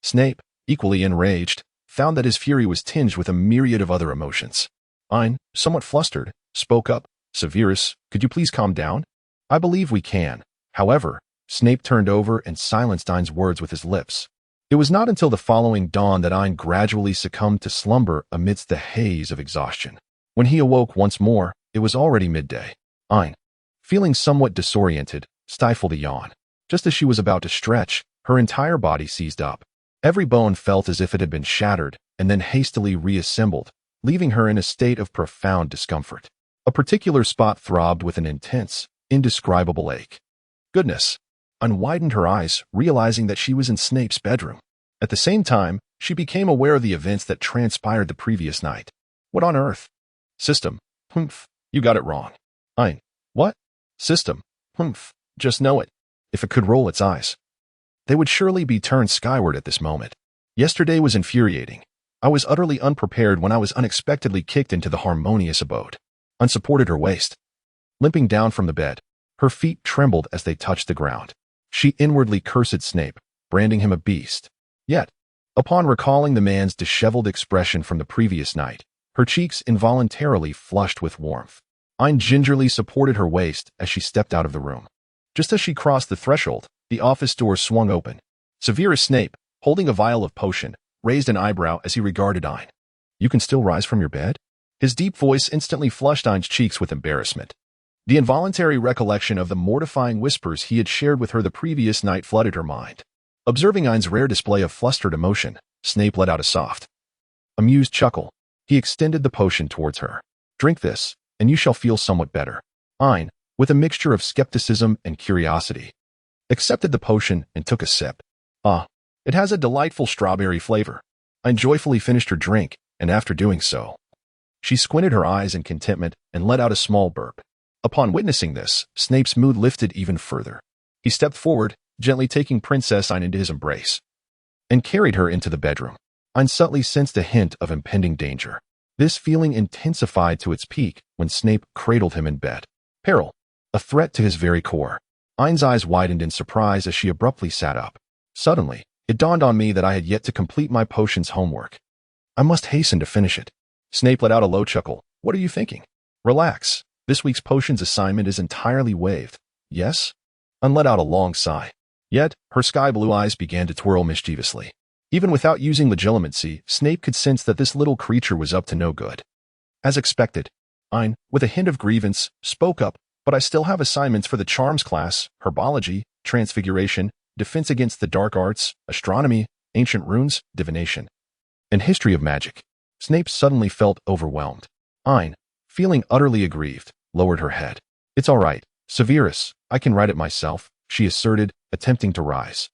Snape, equally enraged, found that his fury was tinged with a myriad of other emotions. Ain, somewhat flustered, spoke up. Severus, could you please calm down? I believe we can. However, Snape turned over and silenced Ain's words with his lips. It was not until the following dawn that Ain gradually succumbed to slumber amidst the haze of exhaustion. When he awoke once more, it was already midday. Ain, feeling somewhat disoriented, stifled a yawn. Just as she was about to stretch, her entire body seized up. Every bone felt as if it had been shattered and then hastily reassembled, leaving her in a state of profound discomfort. A particular spot throbbed with an intense, indescribable ache. Goodness! Ain widened her eyes, realizing that she was in Snape's bedroom. At the same time, she became aware of the events that transpired the previous night. What on earth? System. Humph. You got it wrong. Ain. What? System. Humph. Just know it. If it could roll its eyes, they would surely be turned skyward at this moment. Yesterday was infuriating. I was utterly unprepared when I was unexpectedly kicked into the harmonious abode. Ain supported her waist. Limping down from the bed, her feet trembled as they touched the ground. She inwardly cursed Snape, branding him a beast. Yet, Upon recalling the man's disheveled expression from the previous night, her cheeks involuntarily flushed with warmth. Ain gingerly supported her waist as she stepped out of the room. Just as she crossed the threshold, the office door swung open. Severus Snape, holding a vial of potion, raised an eyebrow as he regarded Ain. "You can still rise from your bed?" His deep voice instantly flushed Ain's cheeks with embarrassment. The involuntary recollection of the mortifying whispers he had shared with her the previous night flooded her mind. Observing Ain's rare display of flustered emotion, Snape let out a soft, amused chuckle. He extended the potion towards her. "Drink this, and you shall feel somewhat better." Ain, with a mixture of skepticism and curiosity, accepted the potion and took a sip. "Ah, it has a delightful strawberry flavor." Ain joyfully finished her drink, and after doing so, she squinted her eyes in contentment and let out a small burp. Upon witnessing this, Snape's mood lifted even further. He stepped forward, gently taking Princess Ain into his embrace, and carried her into the bedroom. Ain subtly sensed a hint of impending danger. This feeling intensified to its peak when Snape cradled him in bed. Peril, a threat to his very core. Ain's eyes widened in surprise as she abruptly sat up. Suddenly, it dawned on me that I had yet to complete my potion's homework. I must hasten to finish it. Snape let out a low chuckle. "What are you thinking?" "Relax. This week's potions assignment is entirely waived." "Yes?" Ain let out a long sigh. Yet, her sky-blue eyes began to twirl mischievously. Even without using legilimency, Snape could sense that this little creature was up to no good. As expected, Ain, with a hint of grievance, spoke up, "But I still have assignments for the charms class, herbology, transfiguration, defense against the dark arts, astronomy, ancient runes, divination, and history of magic." Snape suddenly felt overwhelmed. Ain, feeling utterly aggrieved, lowered her head. "It's all right, Severus, I can write it myself," she asserted, attempting to rise,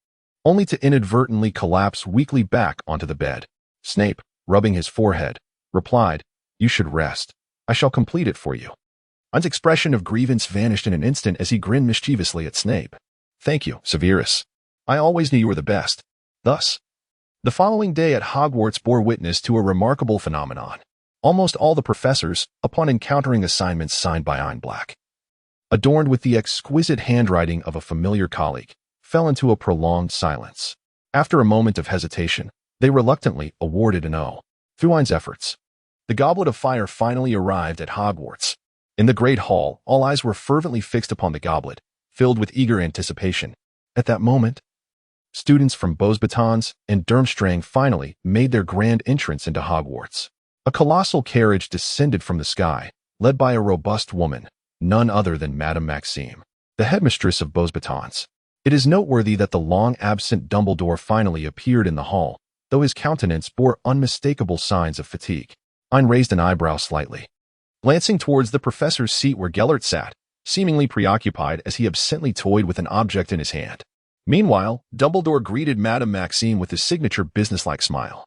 only to inadvertently collapse weakly back onto the bed. Snape, rubbing his forehead, replied, "You should rest. I shall complete it for you." Ain's expression of grievance vanished in an instant as he grinned mischievously at Snape. "Thank you, Severus. I always knew you were the best." Thus, the following day at Hogwarts bore witness to a remarkable phenomenon. Almost all the professors, upon encountering assignments signed by Ain Black, adorned with the exquisite handwriting of a familiar colleague, fell into a prolonged silence. After a moment of hesitation, they reluctantly awarded an O. Through Ain's efforts, the Goblet of Fire finally arrived at Hogwarts. In the Great Hall, all eyes were fervently fixed upon the goblet, filled with eager anticipation. At that moment, students from Beauxbatons and Durmstrang finally made their grand entrance into Hogwarts. A colossal carriage descended from the sky, led by a robust woman, none other than Madame Maxime, the headmistress of Beauxbatons. It is noteworthy that the long-absent Dumbledore finally appeared in the hall, though his countenance bore unmistakable signs of fatigue. Ain raised an eyebrow slightly, glancing towards the professor's seat where Gellert sat, seemingly preoccupied as he absently toyed with an object in his hand. Meanwhile, Dumbledore greeted Madame Maxime with his signature businesslike smile,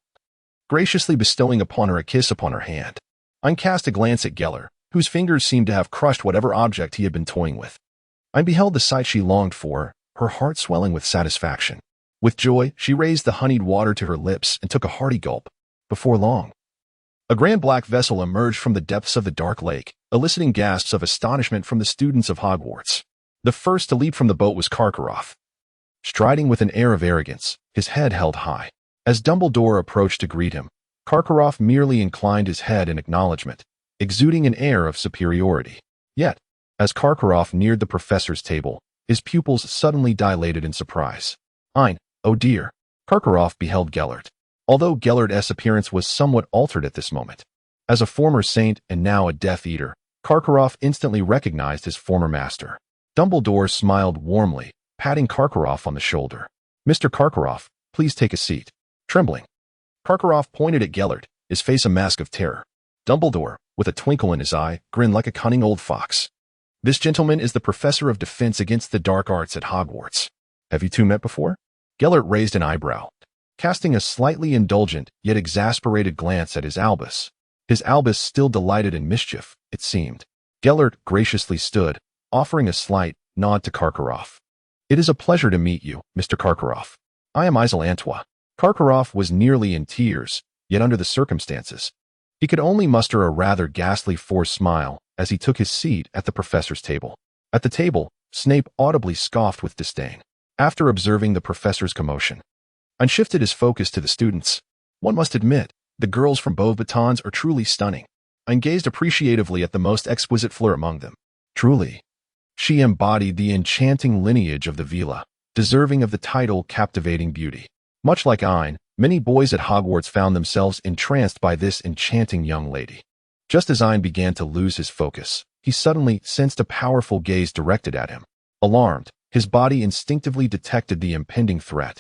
graciously bestowing upon her a kiss upon her hand. Ain cast a glance at Gellert, whose fingers seemed to have crushed whatever object he had been toying with. Ain beheld the sight she longed for, her heart swelling with satisfaction. With joy, she raised the honeyed water to her lips and took a hearty gulp. Before long, a grand black vessel emerged from the depths of the dark lake, eliciting gasps of astonishment from the students of Hogwarts. The first to leap from the boat was Karkaroff, striding with an air of arrogance, his head held high. As Dumbledore approached to greet him, Karkaroff merely inclined his head in acknowledgement, exuding an air of superiority. Yet, as Karkaroff neared the professor's table, his pupils suddenly dilated in surprise. "Ain, oh dear." Karkaroff beheld Gellert. Although Gellert's appearance was somewhat altered at this moment, as a former saint and now a Death Eater, Karkaroff instantly recognized his former master. Dumbledore smiled warmly, patting Karkaroff on the shoulder. "Mr. Karkaroff, please take a seat." Trembling, Karkaroff pointed at Gellert, his face a mask of terror. Dumbledore, with a twinkle in his eye, grinned like a cunning old fox. "This gentleman is the professor of defense against the dark arts at Hogwarts. Have you two met before?" Gellert raised an eyebrow, casting a slightly indulgent yet exasperated glance at his albus. His albus still delighted in mischief, it seemed. Gellert graciously stood, offering a slight nod to Karkaroff. "It is a pleasure to meet you, Mr. Karkaroff. I am Isel Antois." Karkaroff was nearly in tears, yet under the circumstances, he could only muster a rather ghastly forced smile as he took his seat at the professor's table. At the table, Snape audibly scoffed with disdain. After observing the professor's commotion, Ein shifted his focus to the students. One must admit, the girls from Beauxbatons are truly stunning. Ein gazed appreciatively at the most exquisite fleur among them. Truly, she embodied the enchanting lineage of the Vila, deserving of the title captivating beauty. Much like Ein, many boys at Hogwarts found themselves entranced by this enchanting young lady. Just as Ein began to lose his focus, he suddenly sensed a powerful gaze directed at him. Alarmed, his body instinctively detected the impending threat,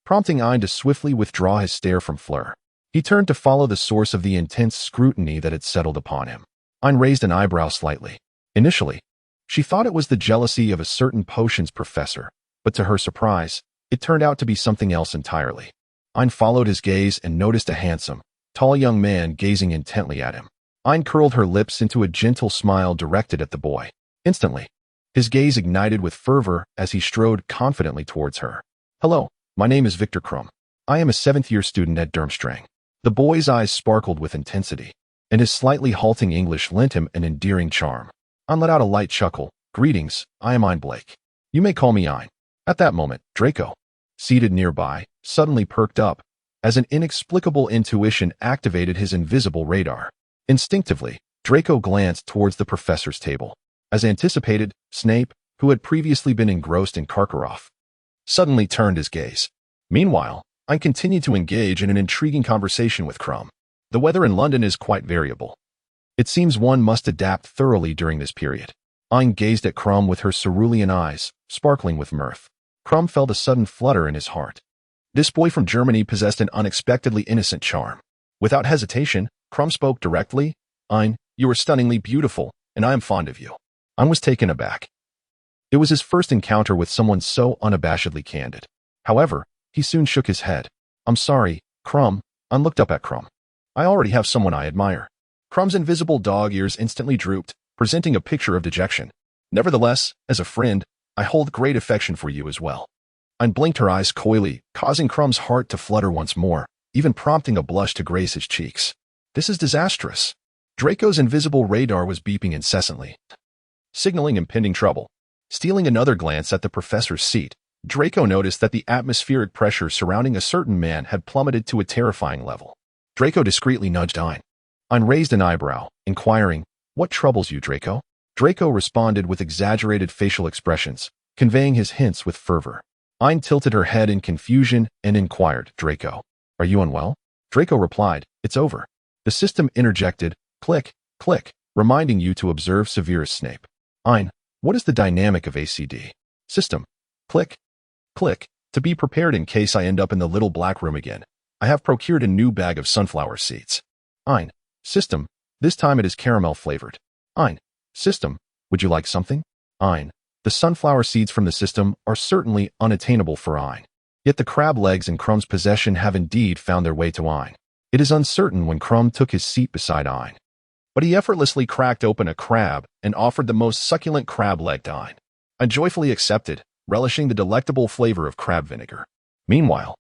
prompting Ein to swiftly withdraw his stare from Fleur. He turned to follow the source of the intense scrutiny that had settled upon him. Ein raised an eyebrow slightly. Initially, she thought it was the jealousy of a certain potions professor, but to her surprise, it turned out to be something else entirely. Ein followed his gaze and noticed a handsome, tall young man gazing intently at him. Ein curled her lips into a gentle smile directed at the boy. Instantly, his gaze ignited with fervor as he strode confidently towards her. "Hello, my name is Victor Krum. I am a 7th-year student at Durmstrang." The boy's eyes sparkled with intensity, and his slightly halting English lent him an endearing charm. Ein let out a light chuckle. "Greetings, I am Ein Blake. You may call me Ein." At that moment, Draco, seated nearby, suddenly perked up, as an inexplicable intuition activated his invisible radar. Instinctively, Draco glanced towards the professor's table. As anticipated, Snape, who had previously been engrossed in Karkaroff, suddenly turned his gaze. Meanwhile, I continued to engage in an intriguing conversation with Krum. The weather in London is quite variable. It seems one must adapt thoroughly during this period. Ein gazed at Krum with her cerulean eyes, sparkling with mirth. Krum felt a sudden flutter in his heart. This boy from Germany possessed an unexpectedly innocent charm. Without hesitation, Krum spoke directly. "Ein, you are stunningly beautiful, and I am fond of you." Ein was taken aback. It was his first encounter with someone so unabashedly candid. However, he soon shook his head. "I'm sorry, Krum." Ein looked up at Krum. "I already have someone I admire." Krum's invisible dog ears instantly drooped, presenting a picture of dejection. "Nevertheless, as a friend, I hold great affection for you as well." Ein blinked her eyes coyly, causing Krum's heart to flutter once more, even prompting a blush to grace his cheeks. This is disastrous. Draco's invisible radar was beeping incessantly, signaling impending trouble. Stealing another glance at the professor's seat, Draco noticed that the atmospheric pressure surrounding a certain man had plummeted to a terrifying level. Draco discreetly nudged Ein. Ein raised an eyebrow, inquiring, "What troubles you, Draco?" Draco responded with exaggerated facial expressions, conveying his hints with fervor. Ein tilted her head in confusion and inquired, "Draco, are you unwell?" Draco replied, "It's over." The system interjected, "Click, click," reminding you to observe Severus Snape. Ein, what is the dynamic of ACD? System, click, click, to be prepared in case I end up in the little black room again. I have procured a new bag of sunflower seeds. Ein, system, this time it is caramel flavored. Ein, system, would you like something? Ein, the sunflower seeds from the system are certainly unattainable for Ein. Yet the crab legs in Krum's possession have indeed found their way to Ein. It is uncertain when Krum took his seat beside Ein, but he effortlessly cracked open a crab and offered the most succulent crab leg to Ein. Ein joyfully accepted, relishing the delectable flavor of crab vinegar. Meanwhile,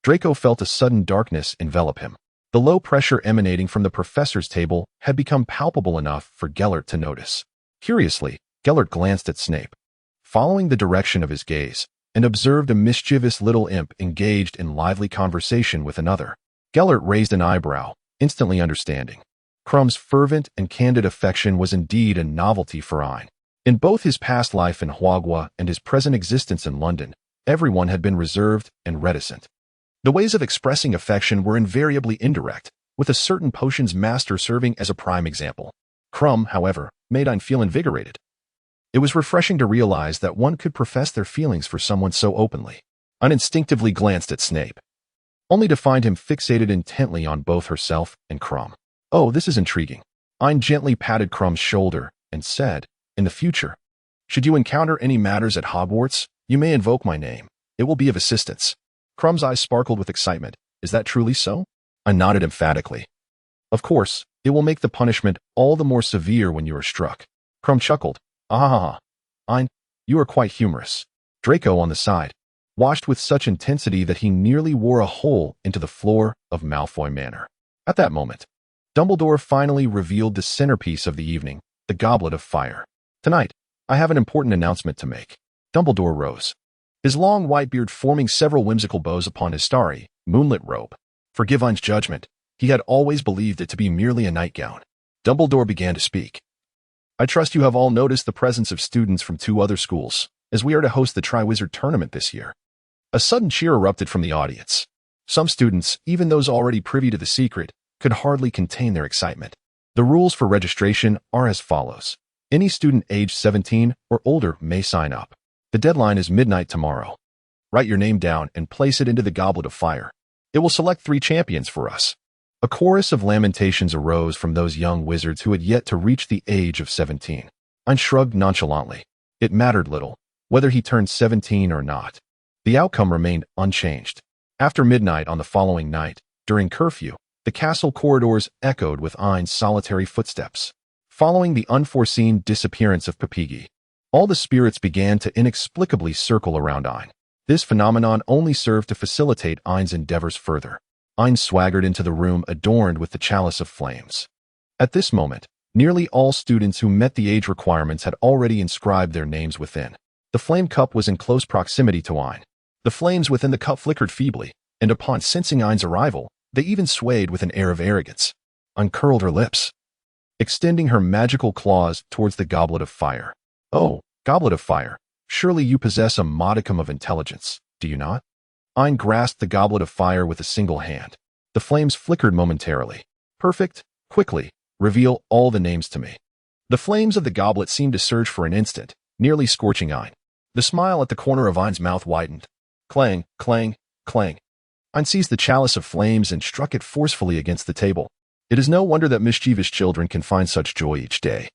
Draco felt a sudden darkness envelop him. The low pressure emanating from the professor's table had become palpable enough for Gellert to notice. Curiously, Gellert glanced at Snape, following the direction of his gaze, and observed a mischievous little imp engaged in lively conversation with another. Gellert raised an eyebrow, instantly understanding. Krum's fervent and candid affection was indeed a novelty for Ein. In both his past life in Hogwarts and his present existence in London, everyone had been reserved and reticent. The ways of expressing affection were invariably indirect, with a certain potions master serving as a prime example. Krum, however, made Ein feel invigorated. It was refreshing to realize that one could profess their feelings for someone so openly. Ein instinctively glanced at Snape, only to find him fixated intently on both herself and Krum. "Oh, this is intriguing." Ein gently patted Krum's shoulder and said, "In the future, should you encounter any matters at Hogwarts, you may invoke my name. It will be of assistance." Krum's eyes sparkled with excitement. "Is that truly so?" Ein nodded emphatically. "Of course, it will make the punishment all the more severe when you are struck." Krum chuckled. "Ah, Ein, you are quite humorous." Draco, on the side, watched with such intensity that he nearly wore a hole into the floor of Malfoy Manor. At that moment, Dumbledore finally revealed the centerpiece of the evening, the Goblet of Fire. "Tonight, I have an important announcement to make." Dumbledore rose. his long white beard forming several whimsical bows upon his starry, moonlit robe. Forgive Ain's judgment. He had always believed it to be merely a nightgown. Dumbledore began to speak. I trust you have all noticed the presence of students from 2 other schools, as we are to host the Triwizard Tournament this year. A sudden cheer erupted from the audience. Some students, even those already privy to the secret, could hardly contain their excitement. The rules for registration are as follows. Any student aged 17 or older may sign up. The deadline is midnight tomorrow. Write your name down and place it into the Goblet of Fire. It will select 3 champions for us. A chorus of lamentations arose from those young wizards who had yet to reach the age of 17. Ain shrugged nonchalantly. It mattered little, whether he turned 17 or not. The outcome remained unchanged. After midnight on the following night, during curfew, the castle corridors echoed with Ain's solitary footsteps. Following the unforeseen disappearance of Papigi, all the spirits began to inexplicably circle around Ain. This phenomenon only served to facilitate Ain's endeavors further. Ain swaggered into the room adorned with the Chalice of Flames. At this moment, nearly all students who met the age requirements had already inscribed their names within. The flame cup was in close proximity to Ain. The flames within the cup flickered feebly, and upon sensing Ain's arrival, they even swayed with an air of arrogance. Ain curled her lips, extending her magical claws towards the Goblet of Fire. Oh, Goblet of Fire, surely you possess a modicum of intelligence, do you not? Ain grasped the Goblet of Fire with a single hand. The flames flickered momentarily. Perfect, quickly, reveal all the names to me. The flames of the goblet seemed to surge for an instant, nearly scorching Ain. The smile at the corner of Ain's mouth widened. Clang, clang, clang. Ain seized the Chalice of Flames and struck it forcefully against the table. It is no wonder that mischievous children can find such joy each day.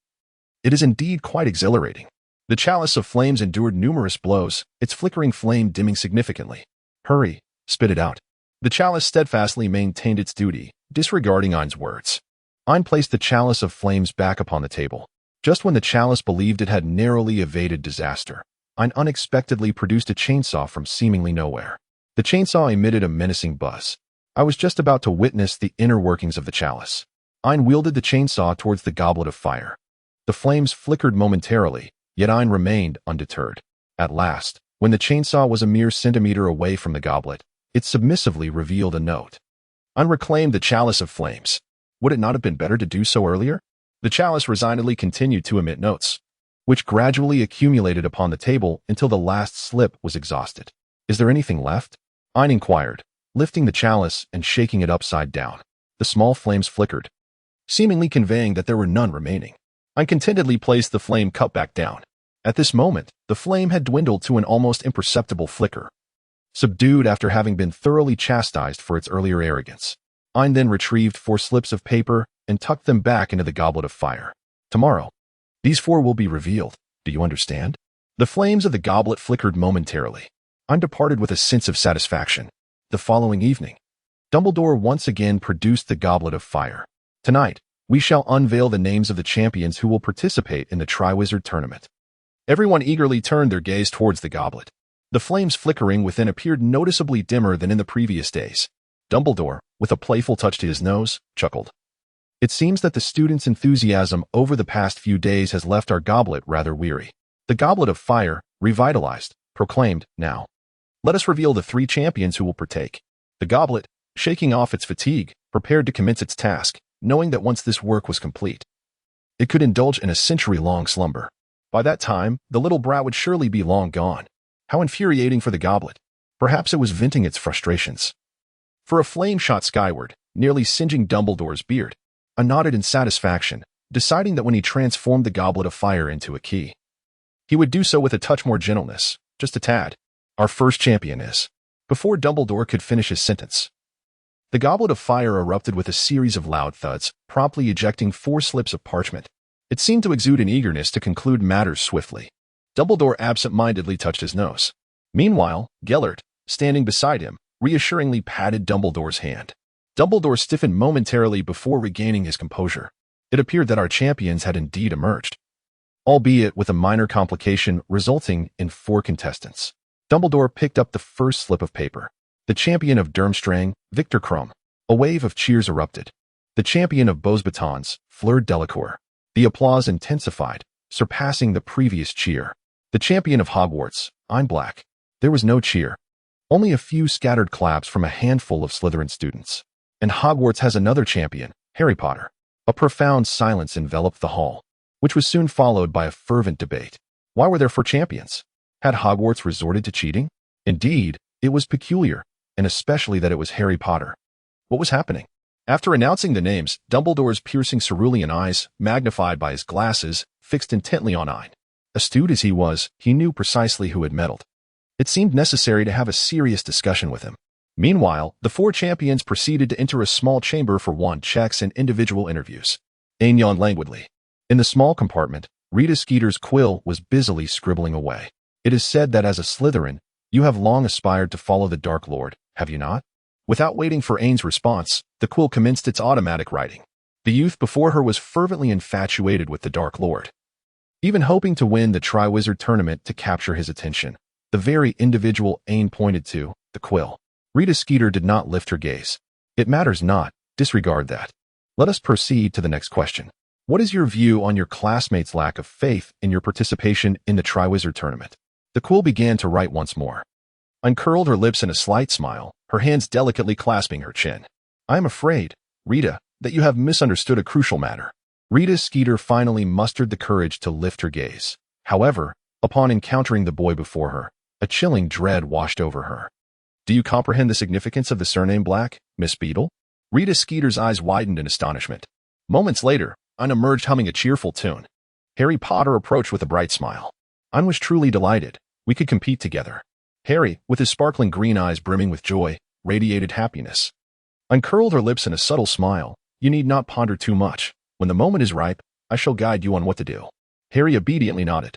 It is indeed quite exhilarating. The Chalice of Flames endured numerous blows, its flickering flame dimming significantly. Hurry, spit it out. The chalice steadfastly maintained its duty, disregarding Ain's words. Ain placed the Chalice of Flames back upon the table. Just when the chalice believed it had narrowly evaded disaster, Ain unexpectedly produced a chainsaw from seemingly nowhere. The chainsaw emitted a menacing buzz. I was just about to witness the inner workings of the chalice. Ain wielded the chainsaw towards the Goblet of Fire. The flames flickered momentarily, yet Ain remained undeterred. At last, when the chainsaw was a mere centimeter away from the goblet, it submissively revealed a note. Ain reclaimed the Chalice of Flames. Would it not have been better to do so earlier? The chalice resignedly continued to emit notes, which gradually accumulated upon the table until the last slip was exhausted. Is there anything left? Ain inquired, lifting the chalice and shaking it upside down. The small flames flickered, seemingly conveying that there were none remaining. Ain contentedly placed the flame cup back down. At this moment, the flame had dwindled to an almost imperceptible flicker. Subdued after having been thoroughly chastised for its earlier arrogance, Ain then retrieved 4 slips of paper and tucked them back into the Goblet of Fire. Tomorrow, these 4 will be revealed. Do you understand? The flames of the goblet flickered momentarily. Ain departed with a sense of satisfaction. The following evening, Dumbledore once again produced the Goblet of Fire. Tonight, we shall unveil the names of the champions who will participate in the Triwizard Tournament. Everyone eagerly turned their gaze towards the goblet. The flames flickering within appeared noticeably dimmer than in the previous days. Dumbledore, with a playful touch to his nose, chuckled. It seems that the students' enthusiasm over the past few days has left our goblet rather weary. The Goblet of Fire, revitalized, proclaimed, now. Let us reveal the 3 champions who will partake. The goblet, shaking off its fatigue, prepared to commence its task, knowing that once this work was complete, it could indulge in a century-long slumber. By that time, the little brat would surely be long gone. How infuriating for the goblet. Perhaps it was venting its frustrations. For a flame shot skyward, nearly singeing Dumbledore's beard. Ain nodded in satisfaction, deciding that when he transformed the Goblet of Fire into a key, he would do so with a touch more gentleness, just a tad. Our first champion is. Before Dumbledore could finish his sentence, the Goblet of Fire erupted with a series of loud thuds, promptly ejecting 4 slips of parchment. It seemed to exude an eagerness to conclude matters swiftly. Dumbledore absent-mindedly touched his nose. Meanwhile, Gellert, standing beside him, reassuringly patted Dumbledore's hand. Dumbledore stiffened momentarily before regaining his composure. It appeared that our champions had indeed emerged, albeit with a minor complication resulting in 4 contestants. Dumbledore picked up the first slip of paper. The champion of Durmstrang, Victor Krum. A wave of cheers erupted. The champion of Beauxbatons, Fleur Delacour. The applause intensified, surpassing the previous cheer. The champion of Hogwarts, Ain Black. There was no cheer. Only a few scattered claps from a handful of Slytherin students. And Hogwarts has another champion, Harry Potter. A profound silence enveloped the hall, which was soon followed by a fervent debate. Why were there 4 champions? Had Hogwarts resorted to cheating? Indeed, it was peculiar, and especially that it was Harry Potter. What was happening? After announcing the names, Dumbledore's piercing cerulean eyes, magnified by his glasses, fixed intently on Ain. Astute as he was, he knew precisely who had meddled. It seemed necessary to have a serious discussion with him. Meanwhile, the 4 champions proceeded to enter a small chamber for wand checks and individual interviews. Ain yawned languidly. In the small compartment, Rita Skeeter's quill was busily scribbling away. It is said that as a Slytherin, you have long aspired to follow the Dark Lord, have you not? Without waiting for Ain's response, the quill commenced its automatic writing. The youth before her was fervently infatuated with the Dark Lord, even hoping to win the Triwizard Tournament to capture his attention. The very individual Ain pointed to, the quill. Rita Skeeter did not lift her gaze. It matters not, disregard that. Let us proceed to the next question. What is your view on your classmates' lack of faith in your participation in the Triwizard Tournament? The quill began to write once more. Ain curled her lips in a slight smile, her hands delicately clasping her chin. I am afraid, Rita, that you have misunderstood a crucial matter. Rita Skeeter finally mustered the courage to lift her gaze. However, upon encountering the boy before her, a chilling dread washed over her. Do you comprehend the significance of the surname Black, Miss Beadle? Rita Skeeter's eyes widened in astonishment. Moments later, Ain emerged humming a cheerful tune. Harry Potter approached with a bright smile. Ain was truly delighted. We could compete together. Harry, with his sparkling green eyes brimming with joy, radiated happiness. Ain curled her lips in a subtle smile. You need not ponder too much. When the moment is ripe, I shall guide you on what to do. Harry obediently nodded,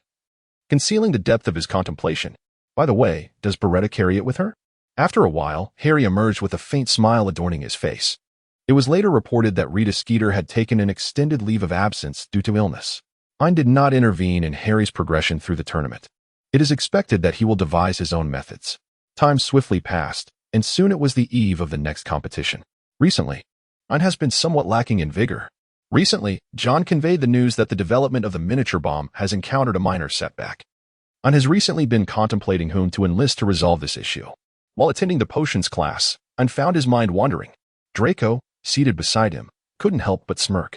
concealing the depth of his contemplation. By the way, does Beretta carry it with her? After a while, Harry emerged with a faint smile adorning his face. It was later reported that Rita Skeeter had taken an extended leave of absence due to illness. Ain did not intervene in Harry's progression through the tournament. It is expected that he will devise his own methods. Time swiftly passed, and soon it was the eve of the next competition. Recently, Ain has been somewhat lacking in vigor. Recently, John conveyed the news that the development of the miniature bomb has encountered a minor setback. Ain has recently been contemplating whom to enlist to resolve this issue. While attending the potions class, Ain found his mind wandering. Draco, seated beside him, couldn't help but smirk.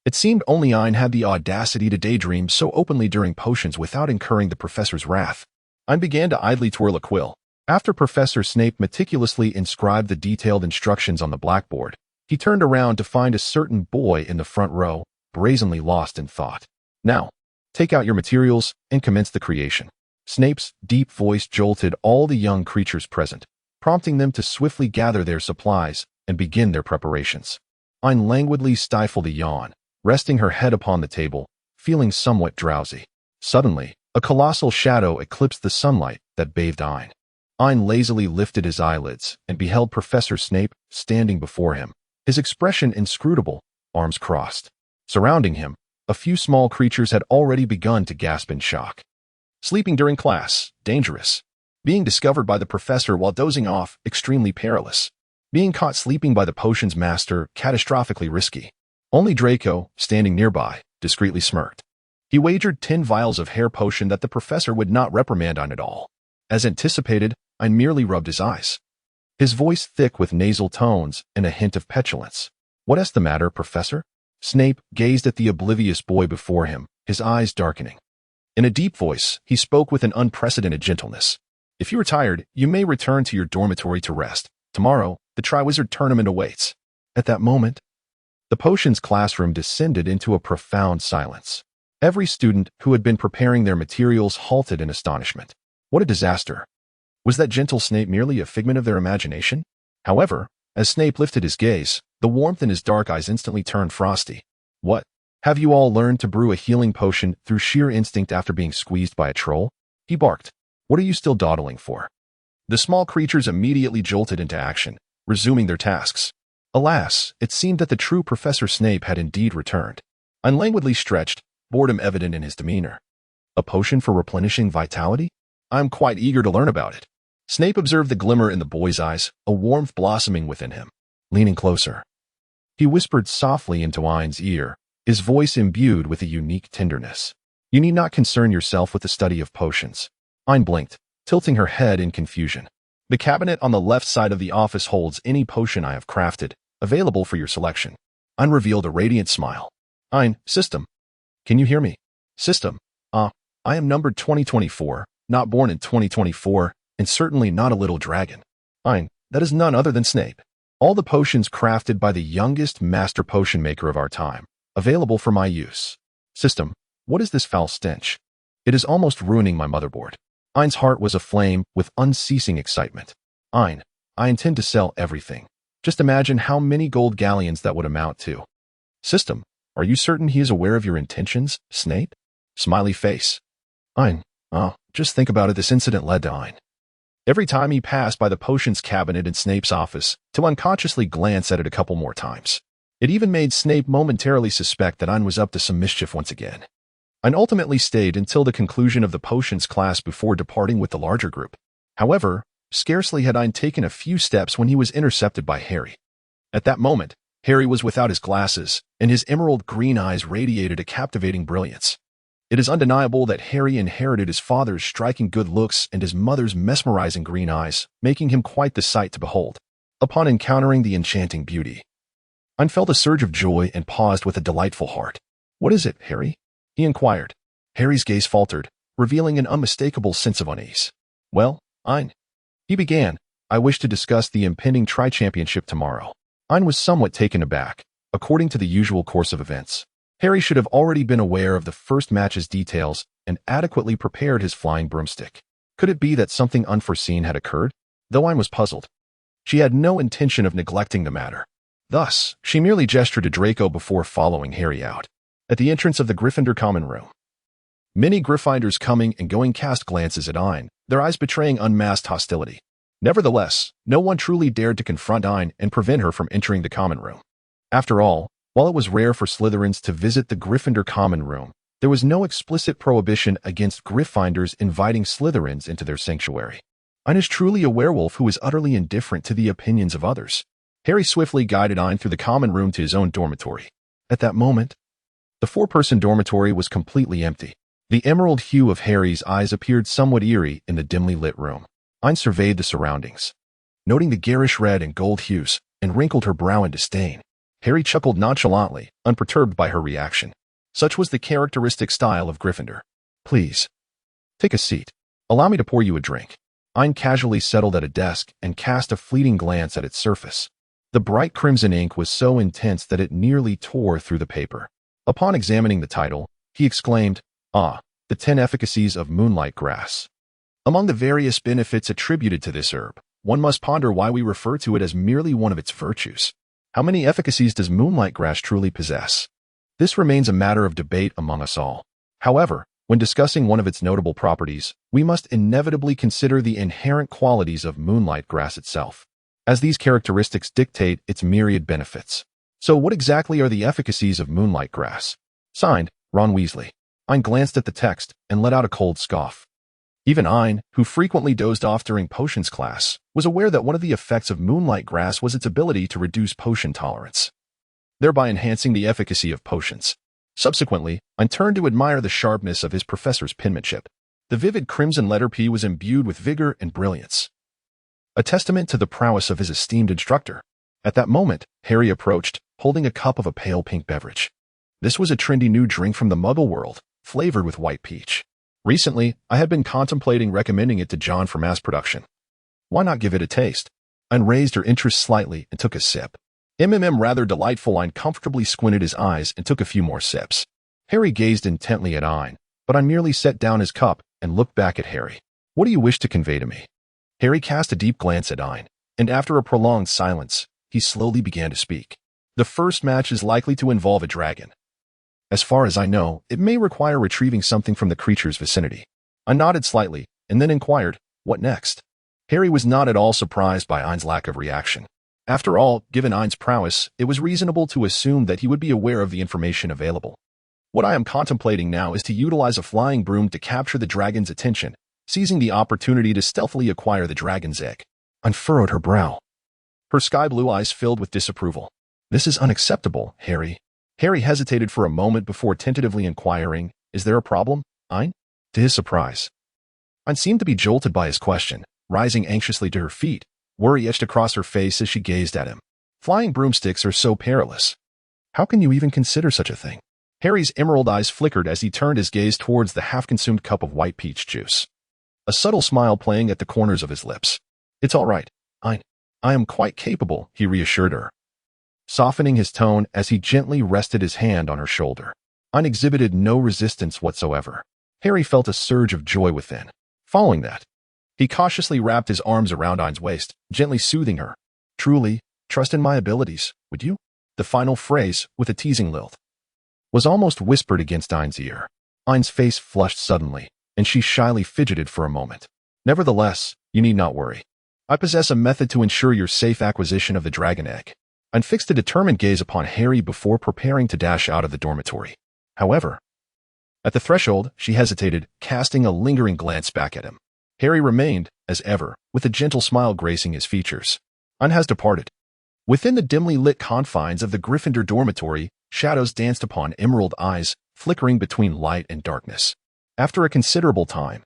It seemed only Ain had the audacity to daydream so openly during potions without incurring the professor's wrath. Ain began to idly twirl a quill. After Professor Snape meticulously inscribed the detailed instructions on the blackboard, he turned around to find a certain boy in the front row, brazenly lost in thought. Now, take out your materials and commence the creation. Snape's deep voice jolted all the young creatures present, prompting them to swiftly gather their supplies and begin their preparations. Ain languidly stifled a yawn, resting her head upon the table, feeling somewhat drowsy. Suddenly, a colossal shadow eclipsed the sunlight that bathed Ain. Ain lazily lifted his eyelids and beheld Professor Snape standing before him, his expression inscrutable, arms crossed. Surrounding him, a few small creatures had already begun to gasp in shock. Sleeping during class, dangerous. Being discovered by the professor while dozing off, extremely perilous. Being caught sleeping by the potions master, catastrophically risky. Only Draco, standing nearby, discreetly smirked. He wagered 10 vials of hair potion that the professor would not reprimand Ain at all. As anticipated, Ain merely rubbed his eyes. His voice thick with nasal tones and a hint of petulance. What is the matter, Professor? Snape gazed at the oblivious boy before him, his eyes darkening. In a deep voice, he spoke with an unprecedented gentleness. If you are tired, you may return to your dormitory to rest. Tomorrow, the Triwizard Tournament awaits. At that moment, the potions classroom descended into a profound silence. Every student who had been preparing their materials halted in astonishment. What a disaster. Was that gentle Snape merely a figment of their imagination? However, as Snape lifted his gaze, the warmth in his dark eyes instantly turned frosty. What? Have you all learned to brew a healing potion through sheer instinct after being squeezed by a troll? He barked. What are you still dawdling for? The small creatures immediately jolted into action, resuming their tasks. Alas, it seemed that the true Professor Snape had indeed returned. Ain languidly stretched, boredom evident in his demeanor. A potion for replenishing vitality? I'm quite eager to learn about it. Snape observed the glimmer in the boy's eyes, a warmth blossoming within him. Leaning closer, he whispered softly into Ain's ear, his voice imbued with a unique tenderness. You need not concern yourself with the study of potions. Ain blinked, tilting her head in confusion. The cabinet on the left side of the office holds any potion I have crafted, available for your selection. Ain revealed a radiant smile. Ain, system. Can you hear me? System. I am numbered 2024, not born in 2024, and certainly not a little dragon. Ain, that is none other than Snape. All the potions crafted by the youngest master potion maker of our time, available for my use. System, what is this foul stench? It is almost ruining my motherboard. Ain's heart was aflame with unceasing excitement. Ain, I intend to sell everything. Just imagine how many gold galleons that would amount to. System, are you certain he is aware of your intentions, Snape? Smiley face. Ain, just think about it. This incident led to Ain. Every time he passed by the potions cabinet in Snape's office, to unconsciously glance at it a couple more times. It even made Snape momentarily suspect that Ain was up to some mischief once again. Ain ultimately stayed until the conclusion of the potions class before departing with the larger group. However, scarcely had Ain taken a few steps when he was intercepted by Harry. At that moment, Harry was without his glasses, and his emerald green eyes radiated a captivating brilliance. It is undeniable that Harry inherited his father's striking good looks and his mother's mesmerizing green eyes, making him quite the sight to behold. Upon encountering the enchanting beauty, Ain felt a surge of joy and paused with a delightful heart. What is it, Harry? He inquired. Harry's gaze faltered, revealing an unmistakable sense of unease. Well, Ain, he began, I wish to discuss the impending tri-championship tomorrow. Ain was somewhat taken aback. According to the usual course of events, Harry should have already been aware of the first match's details and adequately prepared his flying broomstick. Could it be that something unforeseen had occurred? Though Ain was puzzled, she had no intention of neglecting the matter. Thus, she merely gestured to Draco before following Harry out. At the entrance of the Gryffindor common room, many Gryffindors coming and going cast glances at Ain, their eyes betraying unmasked hostility. Nevertheless, no one truly dared to confront Ain and prevent her from entering the common room. After all, while it was rare for Slytherins to visit the Gryffindor common room, there was no explicit prohibition against Gryffindors inviting Slytherins into their sanctuary. Ain is truly a werewolf who is utterly indifferent to the opinions of others. Harry swiftly guided Ain through the common room to his own dormitory. At that moment, the four-person dormitory was completely empty. The emerald hue of Harry's eyes appeared somewhat eerie in the dimly lit room. Ain surveyed the surroundings, noting the garish red and gold hues, and wrinkled her brow in disdain. Harry chuckled nonchalantly, unperturbed by her reaction. Such was the characteristic style of Gryffindor. Please, take a seat. Allow me to pour you a drink. Ain casually settled at a desk and cast a fleeting glance at its surface. The bright crimson ink was so intense that it nearly tore through the paper. Upon examining the title, he exclaimed, the 10 efficacies of moonlight grass. Among the various benefits attributed to this herb, one must ponder why we refer to it as merely one of its virtues. How many efficacies does moonlight grass truly possess? This remains a matter of debate among us all. However, when discussing one of its notable properties, we must inevitably consider the inherent qualities of moonlight grass itself, as these characteristics dictate its myriad benefits. So what exactly are the efficacies of moonlight grass? Signed, Ron Weasley. Ain glanced at the text and let out a cold scoff. Even Ain, who frequently dozed off during potions class, was aware that one of the effects of moonlight grass was its ability to reduce potion tolerance, thereby enhancing the efficacy of potions. Subsequently, Ain turned to admire the sharpness of his professor's penmanship. The vivid crimson letter P was imbued with vigor and brilliance, a testament to the prowess of his esteemed instructor. At that moment, Harry approached, holding a cup of a pale pink beverage. This was a trendy new drink from the Muggle world, flavored with white peach. Recently, I had been contemplating recommending it to John for mass production. Why not give it a taste? Ain raised her interest slightly and took a sip. Rather delightful. Ain comfortably squinted his eyes and took a few more sips. Harry gazed intently at Ain, but Ain merely set down his cup and looked back at Harry. What do you wish to convey to me? Harry cast a deep glance at Ain, and after a prolonged silence, he slowly began to speak. The first match is likely to involve a dragon. As far as I know, it may require retrieving something from the creature's vicinity. I nodded slightly, and then inquired, what next? Harry was not at all surprised by Ain's lack of reaction. After all, given Ain's prowess, it was reasonable to assume that he would be aware of the information available. What I am contemplating now is to utilize a flying broom to capture the dragon's attention, seizing the opportunity to stealthily acquire the dragon's egg. Ain furrowed her brow. Her sky-blue eyes filled with disapproval. This is unacceptable, Harry. Harry hesitated for a moment before tentatively inquiring, is there a problem, Ain? To his surprise, Ain seemed to be jolted by his question, rising anxiously to her feet. Worry etched across her face as she gazed at him. Flying broomsticks are so perilous. How can you even consider such a thing? Harry's emerald eyes flickered as he turned his gaze towards the half-consumed cup of white peach juice. A subtle smile playing at the corners of his lips. It's all right, Ain. I am quite capable, he reassured her, softening his tone as he gently rested his hand on her shoulder. Ain exhibited no resistance whatsoever. Harry felt a surge of joy within. Following that, he cautiously wrapped his arms around Ain's waist, gently soothing her. Truly, trust in my abilities, would you? The final phrase, with a teasing lilt, was almost whispered against Ain's ear. Ain's face flushed suddenly, and she shyly fidgeted for a moment. Nevertheless, you need not worry. I possess a method to ensure your safe acquisition of the dragon egg. Ain fixed a determined gaze upon Harry before preparing to dash out of the dormitory. However, at the threshold, she hesitated, casting a lingering glance back at him. Harry remained, as ever, with a gentle smile gracing his features. Ain has departed. Within the dimly lit confines of the Gryffindor dormitory, shadows danced upon emerald eyes, flickering between light and darkness. After a considerable time,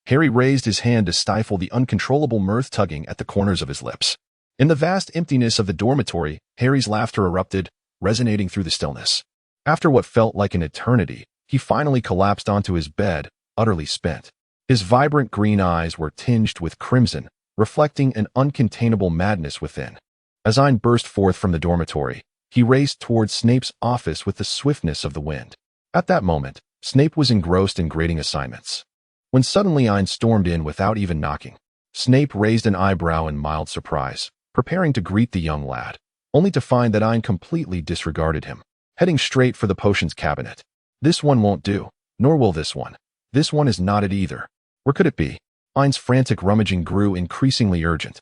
Harry raised his hand to stifle the uncontrollable mirth tugging at the corners of his lips. In the vast emptiness of the dormitory, Harry's laughter erupted, resonating through the stillness. After what felt like an eternity, he finally collapsed onto his bed, utterly spent. His vibrant green eyes were tinged with crimson, reflecting an uncontainable madness within. As Ain burst forth from the dormitory, he raced towards Snape's office with the swiftness of the wind. At that moment, Snape was engrossed in grading assignments. When suddenly Ain stormed in without even knocking, Snape raised an eyebrow in mild surprise, preparing to greet the young lad, only to find that Ain completely disregarded him, heading straight for the potions cabinet. This one won't do, nor will this one. This one is not it either. Where could it be? Ain's frantic rummaging grew increasingly urgent,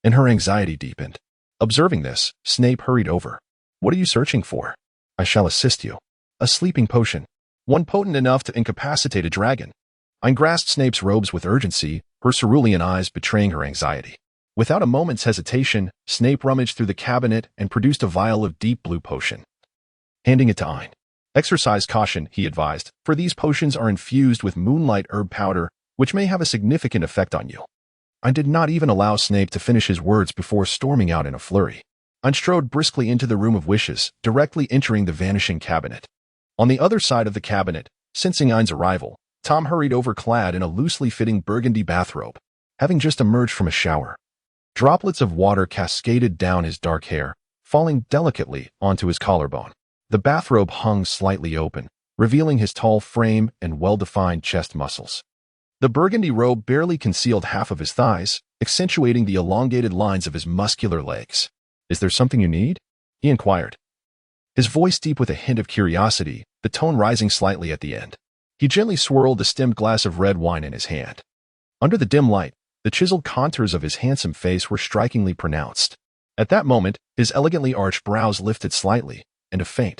and her anxiety deepened. Observing this, Snape hurried over. What are you searching for? I shall assist you. A sleeping potion. One potent enough to incapacitate a dragon. Ain grasped Snape's robes with urgency, her cerulean eyes betraying her anxiety. Without a moment's hesitation, Snape rummaged through the cabinet and produced a vial of deep blue potion. Handing it to Ain. Exercise caution, he advised, for these potions are infused with moonlight herb powder, which may have a significant effect on you. Ain did not even allow Snape to finish his words before storming out in a flurry. Ain strode briskly into the Room of Wishes, directly entering the vanishing cabinet. On the other side of the cabinet, sensing Ain's arrival, Tom hurried over clad in a loosely fitting burgundy bathrobe, having just emerged from a shower. Droplets of water cascaded down his dark hair, falling delicately onto his collarbone. The bathrobe hung slightly open, revealing his tall frame and well-defined chest muscles. The burgundy robe barely concealed half of his thighs, accentuating the elongated lines of his muscular legs. Is there something you need? He inquired, his voice deep with a hint of curiosity, the tone rising slightly at the end. He gently swirled the stemmed glass of red wine in his hand. Under the dim light, the chiseled contours of his handsome face were strikingly pronounced. At that moment, his elegantly arched brows lifted slightly, and a faint,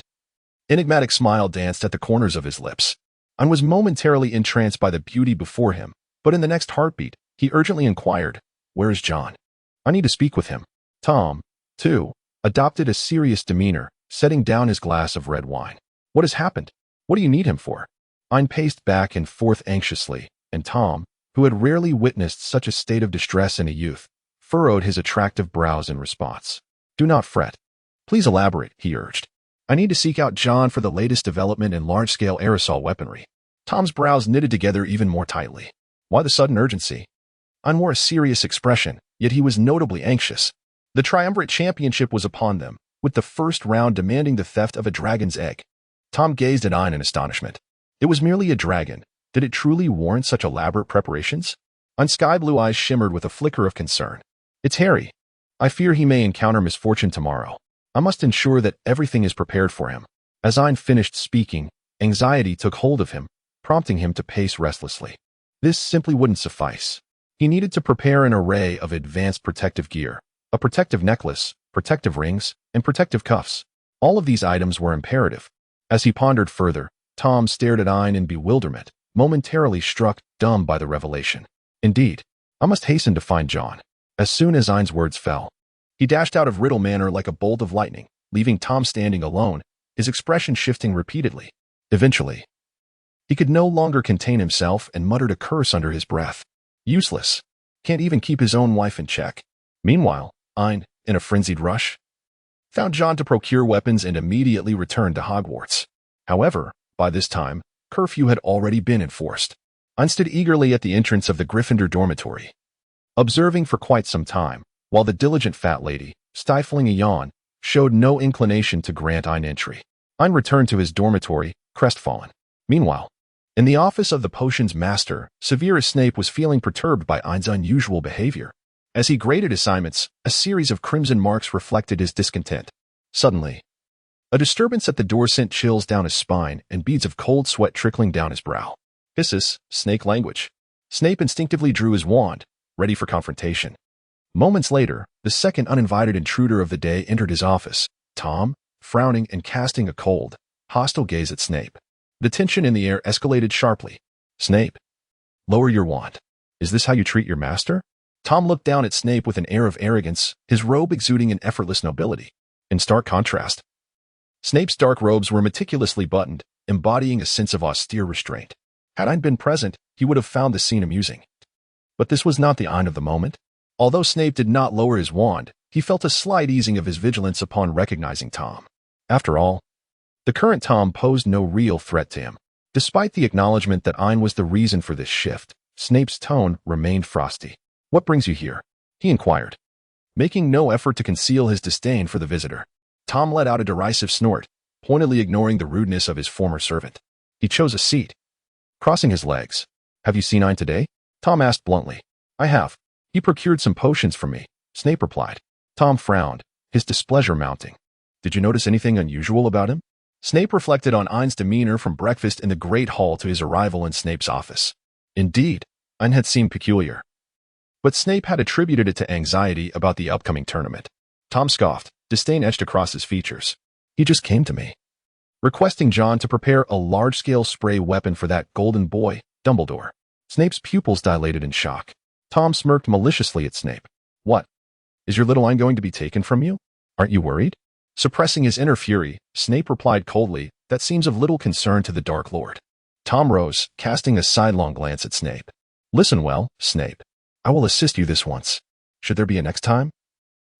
enigmatic smile danced at the corners of his lips. Ain was momentarily entranced by the beauty before him, but in the next heartbeat, he urgently inquired, Where is John? I need to speak with him. Tom, too, adopted a serious demeanor, setting down his glass of red wine. What has happened? What do you need him for? Ain paced back and forth anxiously, and Tom, who had rarely witnessed such a state of distress in a youth, furrowed his attractive brows in response. Do not fret. Please elaborate, he urged. I need to seek out John for the latest development in large-scale aerosol weaponry. Tom's brows knitted together even more tightly. Why the sudden urgency? Ain wore a serious expression, yet he was notably anxious. The triumvirate championship was upon them, with the first round demanding the theft of a dragon's egg. Tom gazed at Ain in astonishment. It was merely a dragon. Did it truly warrant such elaborate preparations? Ain's sky-blue eyes shimmered with a flicker of concern. It's Harry. I fear he may encounter misfortune tomorrow. I must ensure that everything is prepared for him. As Ain finished speaking, anxiety took hold of him, prompting him to pace restlessly. This simply wouldn't suffice. He needed to prepare an array of advanced protective gear, a protective necklace, protective rings, and protective cuffs. All of these items were imperative. As he pondered further, Tom stared at Ain in bewilderment, momentarily struck dumb by the revelation. Indeed, I must hasten to find John. As soon as Ain's words fell, he dashed out of Riddle Manor like a bolt of lightning, leaving Tom standing alone, his expression shifting repeatedly. Eventually, He could no longer contain himself and muttered a curse under his breath. Useless. Can't even keep his own wife in check. Meanwhile, Ain, in a frenzied rush, found John to procure weapons and immediately returned to Hogwarts. However, by this time, curfew had already been enforced. Ain stood eagerly at the entrance of the Gryffindor dormitory, observing for quite some time, while the diligent fat lady, stifling a yawn, showed no inclination to grant Ain entry. Ain returned to his dormitory, crestfallen. Meanwhile, in the office of the potions master, Severus Snape was feeling perturbed by Ain's unusual behavior. As he graded assignments, a series of crimson marks reflected his discontent. Suddenly, a disturbance at the door sent chills down his spine and beads of cold sweat trickling down his brow. Hissus, snake language. Snape instinctively drew his wand, ready for confrontation. Moments later, the second uninvited intruder of the day entered his office, Tom, frowning and casting a cold, hostile gaze at Snape. The tension in the air escalated sharply. Snape, lower your wand. Is this how you treat your master? Tom looked down at Snape with an air of arrogance, his robe exuding an effortless nobility. In stark contrast, Snape's dark robes were meticulously buttoned, embodying a sense of austere restraint. Had Ain been present, he would have found the scene amusing. But this was not the Ain of the moment. Although Snape did not lower his wand, he felt a slight easing of his vigilance upon recognizing Tom. After all, the current Tom posed no real threat to him. Despite the acknowledgement that Ain was the reason for this shift, Snape's tone remained frosty. What brings you here? He inquired, making no effort to conceal his disdain for the visitor. Tom let out a derisive snort, pointedly ignoring the rudeness of his former servant. He chose a seat, crossing his legs. Have you seen Ain today? Tom asked bluntly. I have. He procured some potions for me, Snape replied. Tom frowned, his displeasure mounting. Did you notice anything unusual about him? Snape reflected on Ain's demeanor from breakfast in the Great Hall to his arrival in Snape's office. Indeed, Ain had seemed peculiar. But Snape had attributed it to anxiety about the upcoming tournament. Tom scoffed, disdain etched across his features. He just came to me, requesting John to prepare a large-scale spray weapon for that golden boy, Dumbledore. Snape's pupils dilated in shock. Tom smirked maliciously at Snape. What? Is your little Ain going to be taken from you? Aren't you worried? Suppressing his inner fury, Snape replied coldly, that seems of little concern to the Dark Lord. Tom rose, casting a sidelong glance at Snape. Listen well, Snape. I will assist you this once. Should there be a next time?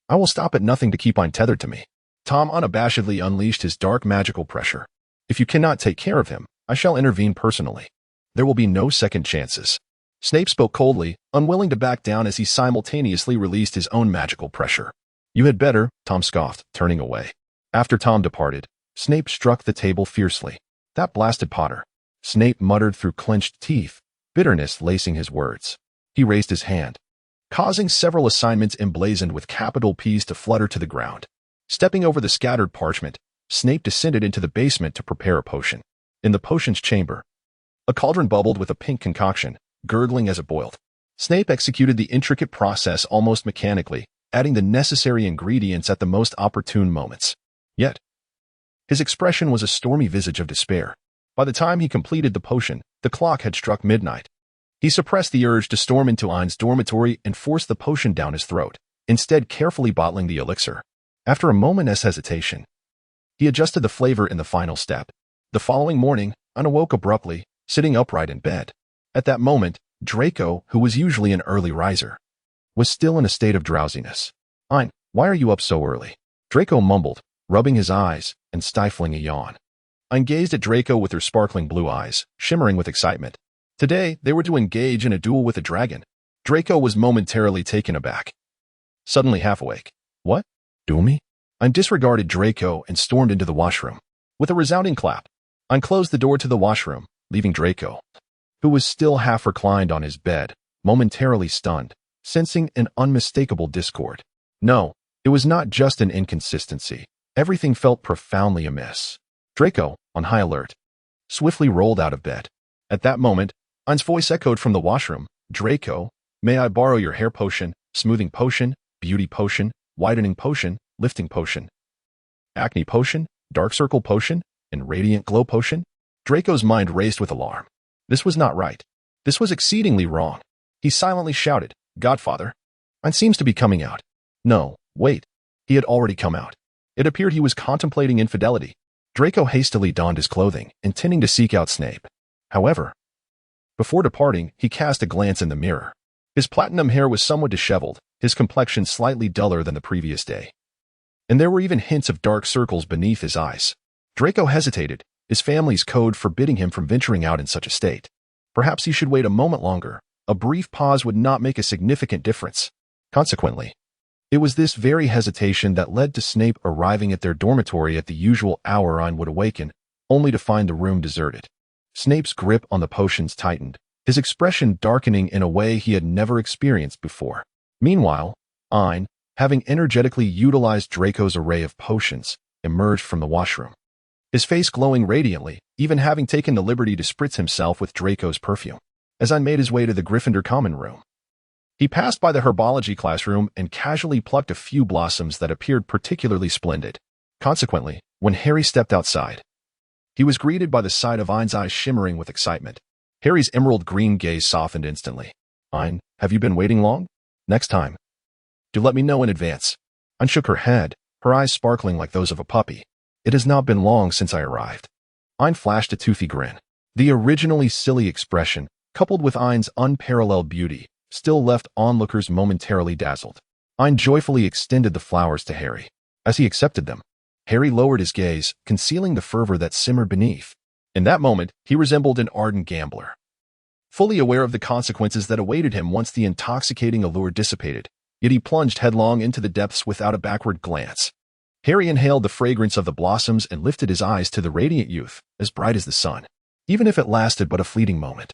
I will stop at nothing to keep Ain tethered to me. Tom unabashedly unleashed his dark magical pressure. If you cannot take care of him, I shall intervene personally. There will be no second chances. Snape spoke coldly, unwilling to back down as he simultaneously released his own magical pressure. You had better, Tom scoffed, turning away. After Tom departed, Snape struck the table fiercely. That blasted Potter. Snape muttered through clenched teeth, bitterness lacing his words. He raised his hand, causing several assignments emblazoned with capital P's to flutter to the ground. Stepping over the scattered parchment, Snape descended into the basement to prepare a potion. In the potion's chamber, a cauldron bubbled with a pink concoction, gurgling as it boiled. Snape executed the intricate process almost mechanically, adding the necessary ingredients at the most opportune moments. Yet, his expression was a stormy visage of despair. By the time he completed the potion, the clock had struck midnight. He suppressed the urge to storm into Ain's dormitory and force the potion down his throat, instead carefully bottling the elixir. After a moment's hesitation, he adjusted the flavor in the final step. The following morning, Ain awoke abruptly, sitting upright in bed. At that moment, Draco, who was usually an early riser, was still in a state of drowsiness. Ain, why are you up so early? Draco mumbled, rubbing his eyes and stifling a yawn. Ain gazed at Draco with her sparkling blue eyes, shimmering with excitement. Today, they were to engage in a duel with a dragon. Draco was momentarily taken aback. Suddenly half awake. What? Duel me? Ain disregarded Draco and stormed into the washroom. With a resounding clap, Ain closed the door to the washroom, leaving Draco, who was still half reclined on his bed, momentarily stunned, sensing an unmistakable discord. No, it was not just an inconsistency. Everything felt profoundly amiss. Draco, on high alert, swiftly rolled out of bed. At that moment, Ain's voice echoed from the washroom. Draco, may I borrow your hair potion, smoothing potion, beauty potion, widening potion, lifting potion, acne potion, dark circle potion, and radiant glow potion? Draco's mind raced with alarm. This was not right. This was exceedingly wrong. He silently shouted, Godfather, Ain seems to be coming out. No, wait. He had already come out. It appeared he was contemplating infidelity. Draco hastily donned his clothing, intending to seek out Snape. However, before departing, he cast a glance in the mirror. His platinum hair was somewhat disheveled, his complexion slightly duller than the previous day. And there were even hints of dark circles beneath his eyes. Draco hesitated, his family's code forbidding him from venturing out in such a state. Perhaps he should wait a moment longer. A brief pause would not make a significant difference. Consequently, it was this very hesitation that led to Snape arriving at their dormitory at the usual hour Ain would awaken, only to find the room deserted. Snape's grip on the potions tightened, his expression darkening in a way he had never experienced before. Meanwhile, Ain, having energetically utilized Draco's array of potions, emerged from the washroom. His face glowing radiantly, even having taken the liberty to spritz himself with Draco's perfume. As Ain made his way to the Gryffindor common room, he passed by the herbology classroom and casually plucked a few blossoms that appeared particularly splendid. Consequently, when Harry stepped outside, he was greeted by the sight of Ain's eyes shimmering with excitement. Harry's emerald green gaze softened instantly. Ain, have you been waiting long? Next time, do let me know in advance. Ain shook her head, her eyes sparkling like those of a puppy. It has not been long since I arrived. Ain flashed a toothy grin. The originally silly expression, coupled with Ain's unparalleled beauty, still left onlookers momentarily dazzled. Ain joyfully extended the flowers to Harry. As he accepted them, Harry lowered his gaze, concealing the fervor that simmered beneath. In that moment, he resembled an ardent gambler, fully aware of the consequences that awaited him once the intoxicating allure dissipated, yet he plunged headlong into the depths without a backward glance. Harry inhaled the fragrance of the blossoms and lifted his eyes to the radiant youth, as bright as the sun. Even if it lasted but a fleeting moment,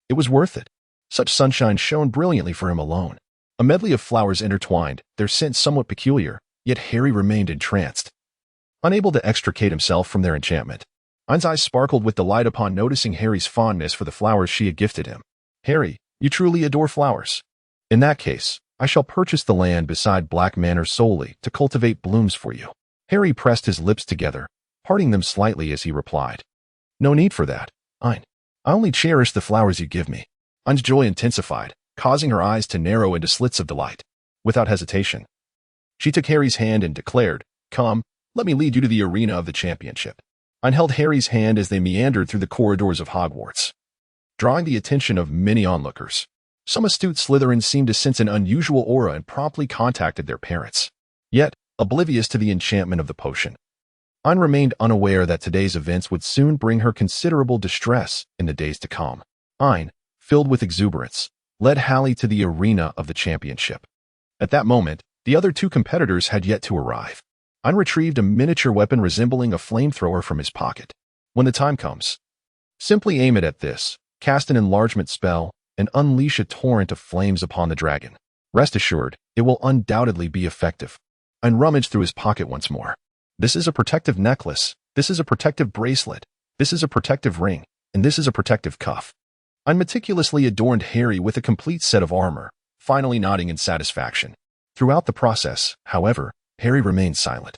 it was worth it. Such sunshine shone brilliantly for him alone. A medley of flowers intertwined, their scent somewhat peculiar, yet Harry remained entranced, unable to extricate himself from their enchantment. Ain's eyes sparkled with delight upon noticing Harry's fondness for the flowers she had gifted him. Harry, you truly adore flowers. In that case, I shall purchase the land beside Black Manor solely to cultivate blooms for you. Harry pressed his lips together, parting them slightly as he replied. No need for that, Ain. I only cherish the flowers you give me. Ain's joy intensified, causing her eyes to narrow into slits of delight. Without hesitation, she took Harry's hand and declared, Come, let me lead you to the arena of the championship. Ain held Harry's hand as they meandered through the corridors of Hogwarts, drawing the attention of many onlookers. Some astute Slytherins seemed to sense an unusual aura and promptly contacted their parents. Yet, oblivious to the enchantment of the potion, Ain remained unaware that today's events would soon bring her considerable distress in the days to come. Ain, filled with exuberance, led Hallie to the arena of the championship. At that moment, the other two competitors had yet to arrive. Ain retrieved a miniature weapon resembling a flamethrower from his pocket. When the time comes, simply aim it at this, cast an enlargement spell, and unleash a torrent of flames upon the dragon. Rest assured, it will undoubtedly be effective. Ain rummaged through his pocket once more. This is a protective necklace, this is a protective bracelet, this is a protective ring, and this is a protective cuff. Ain meticulously adorned Harry with a complete set of armor, finally nodding in satisfaction. Throughout the process, however, Harry remained silent,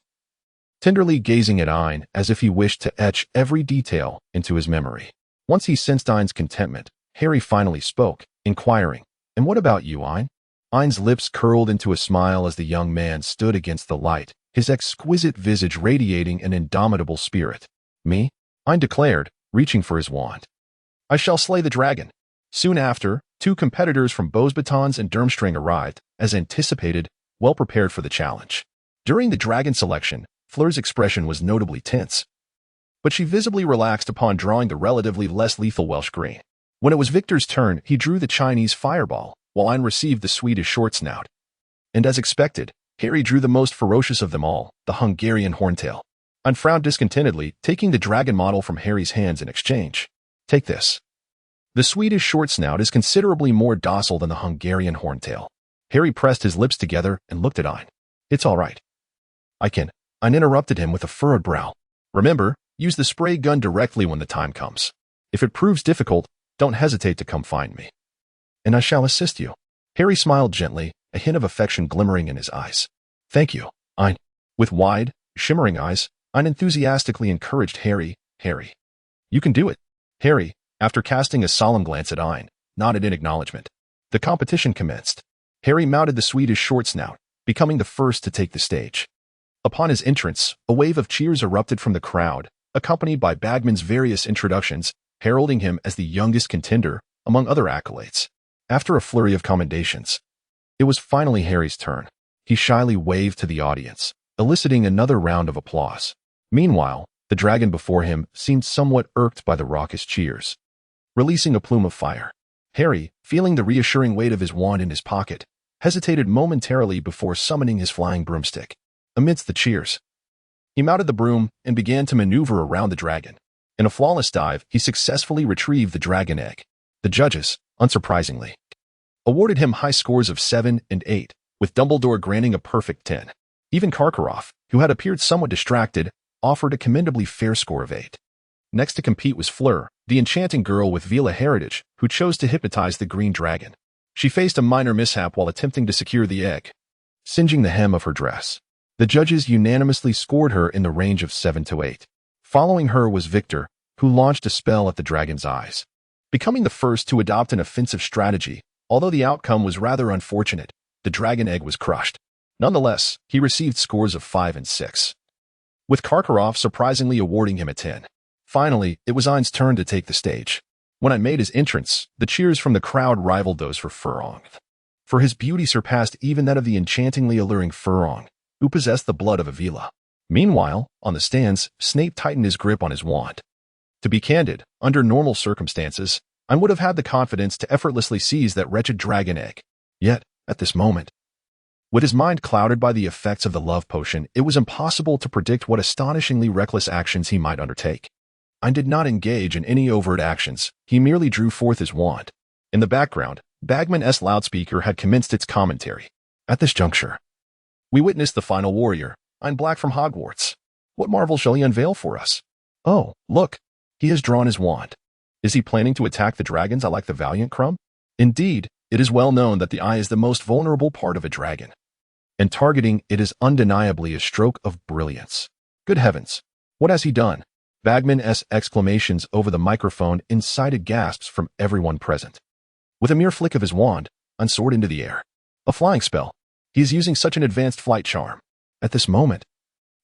tenderly gazing at Ain as if he wished to etch every detail into his memory. Once he sensed Ain's contentment, Harry finally spoke, inquiring, And what about you, Ain? Ain's lips curled into a smile as the young man stood against the light, his exquisite visage radiating an indomitable spirit. Me? Ain declared, reaching for his wand. I shall slay the dragon. Soon after, two competitors from Beauxbatons and Durmstrang arrived, as anticipated, well prepared for the challenge. During the dragon selection, Fleur's expression was notably tense, but she visibly relaxed upon drawing the relatively less lethal Welsh green. When it was Victor's turn, he drew the Chinese fireball, while Ain received the Swedish short snout. And as expected, Harry drew the most ferocious of them all, the Hungarian horntail. Ain frowned discontentedly, taking the dragon model from Harry's hands in exchange. Take this. The Swedish short snout is considerably more docile than the Hungarian horntail. Harry pressed his lips together and looked at Ain. It's all right. I can. Ain interrupted him with a furrowed brow. Remember, use the spray gun directly when the time comes. If it proves difficult, don't hesitate to come find me. And I shall assist you. Harry smiled gently, a hint of affection glimmering in his eyes. Thank you, Ain. With wide, shimmering eyes, Ain enthusiastically encouraged Harry. Harry, you can do it. Harry, after casting a solemn glance at Ain, nodded in acknowledgement. The competition commenced. Harry mounted the Swedish short snout, becoming the first to take the stage. Upon his entrance, a wave of cheers erupted from the crowd, accompanied by Bagman's various introductions, heralding him as the youngest contender, among other accolades. After a flurry of commendations, it was finally Harry's turn. He shyly waved to the audience, eliciting another round of applause. Meanwhile, the dragon before him seemed somewhat irked by the raucous cheers. Releasing a plume of fire, Harry, feeling the reassuring weight of his wand in his pocket, hesitated momentarily before summoning his flying broomstick. Amidst the cheers, he mounted the broom and began to maneuver around the dragon. In a flawless dive, he successfully retrieved the dragon egg. The judges, unsurprisingly, awarded him high scores of 7 and 8, with Dumbledore granting a perfect 10. Even Karkaroff, who had appeared somewhat distracted, offered a commendably fair score of 8. Next to compete was Fleur, the enchanting girl with Vila heritage, who chose to hypnotize the green dragon. She faced a minor mishap while attempting to secure the egg, singeing the hem of her dress. The judges unanimously scored her in the range of 7 to 8. Following her was Victor, who launched a spell at the dragon's eyes. Becoming the first to adopt an offensive strategy, although the outcome was rather unfortunate, the dragon egg was crushed. Nonetheless, he received scores of 5 and 6, with Karkaroff surprisingly awarding him a 10. Finally, it was Ain's turn to take the stage. When I made his entrance, the cheers from the crowd rivaled those for Furong, for his beauty surpassed even that of the enchantingly alluring Furong, who possessed the blood of a Vila. Meanwhile, on the stands, Snape tightened his grip on his wand. To be candid, under normal circumstances, I would have had the confidence to effortlessly seize that wretched dragon egg. Yet, at this moment, with his mind clouded by the effects of the love potion, it was impossible to predict what astonishingly reckless actions he might undertake. I did not engage in any overt actions, he merely drew forth his wand. In the background, Bagman's loudspeaker had commenced its commentary. At this juncture, we witnessed the final warrior, Ain Black from Hogwarts. What marvel shall he unveil for us? Oh, look, he has drawn his wand. Is he planning to attack the dragons like the valiant Crumb? Indeed, it is well known that the eye is the most vulnerable part of a dragon, and targeting it is undeniably a stroke of brilliance. Good heavens, what has he done? Bagman's exclamations over the microphone incited gasps from everyone present. With a mere flick of his wand, Ain soared into the air. A flying spell. He is using such an advanced flight charm. At this moment,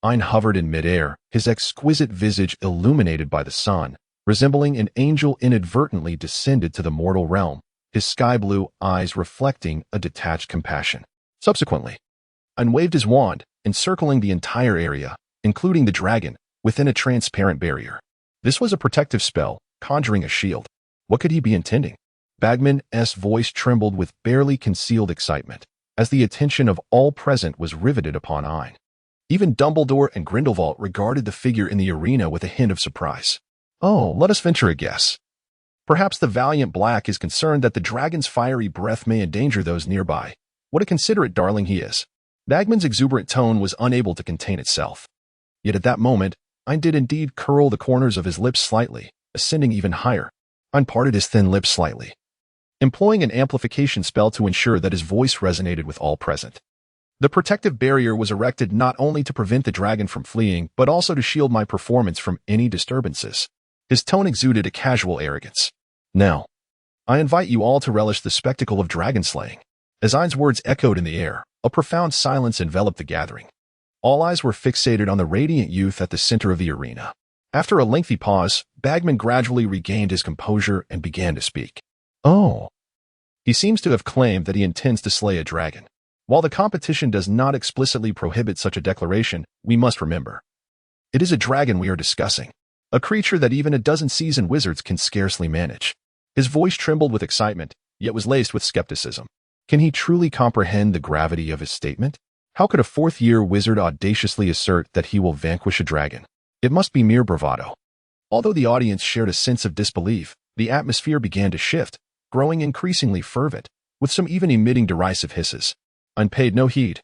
Ain hovered in midair, his exquisite visage illuminated by the sun, resembling an angel inadvertently descended to the mortal realm, his sky-blue eyes reflecting a detached compassion. Subsequently, Ain waved his wand, encircling the entire area, including the dragon, within a transparent barrier. This was a protective spell, conjuring a shield. What could he be intending? Bagman's voice trembled with barely concealed excitement, as the attention of all present was riveted upon Ain. Even Dumbledore and Grindelwald regarded the figure in the arena with a hint of surprise. Oh, let us venture a guess. Perhaps the valiant Black is concerned that the dragon's fiery breath may endanger those nearby. What a considerate darling he is. Bagman's exuberant tone was unable to contain itself. Yet at that moment, Ain did indeed curl the corners of his lips slightly, ascending even higher. Ain parted his thin lips slightly, employing an amplification spell to ensure that his voice resonated with all present. The protective barrier was erected not only to prevent the dragon from fleeing, but also to shield my performance from any disturbances. His tone exuded a casual arrogance. Now, I invite you all to relish the spectacle of dragon slaying. As Ain's words echoed in the air, a profound silence enveloped the gathering. All eyes were fixated on the radiant youth at the center of the arena. After a lengthy pause, Bagman gradually regained his composure and began to speak. Oh. He seems to have claimed that he intends to slay a dragon. While the competition does not explicitly prohibit such a declaration, we must remember, it is a dragon we are discussing, a creature that even a dozen seasoned wizards can scarcely manage. His voice trembled with excitement, yet was laced with skepticism. Can he truly comprehend the gravity of his statement? How could a fourth-year wizard audaciously assert that he will vanquish a dragon? It must be mere bravado. Although the audience shared a sense of disbelief, the atmosphere began to shift, growing increasingly fervent, with some even emitting derisive hisses. Ain paid no heed,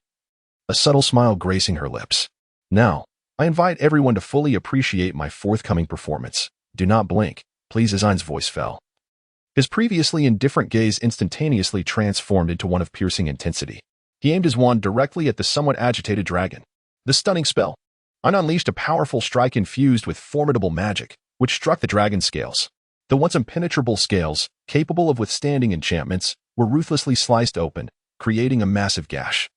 a subtle smile gracing her lips. Now, I invite everyone to fully appreciate my forthcoming performance. Do not blink, please, as Ain's voice fell. His previously indifferent gaze instantaneously transformed into one of piercing intensity. He aimed his wand directly at the somewhat agitated dragon. The stunning spell. Ain unleashed a powerful strike infused with formidable magic, which struck the dragon's scales. The once impenetrable scales, capable of withstanding enchantments, were ruthlessly sliced open, creating a massive gash.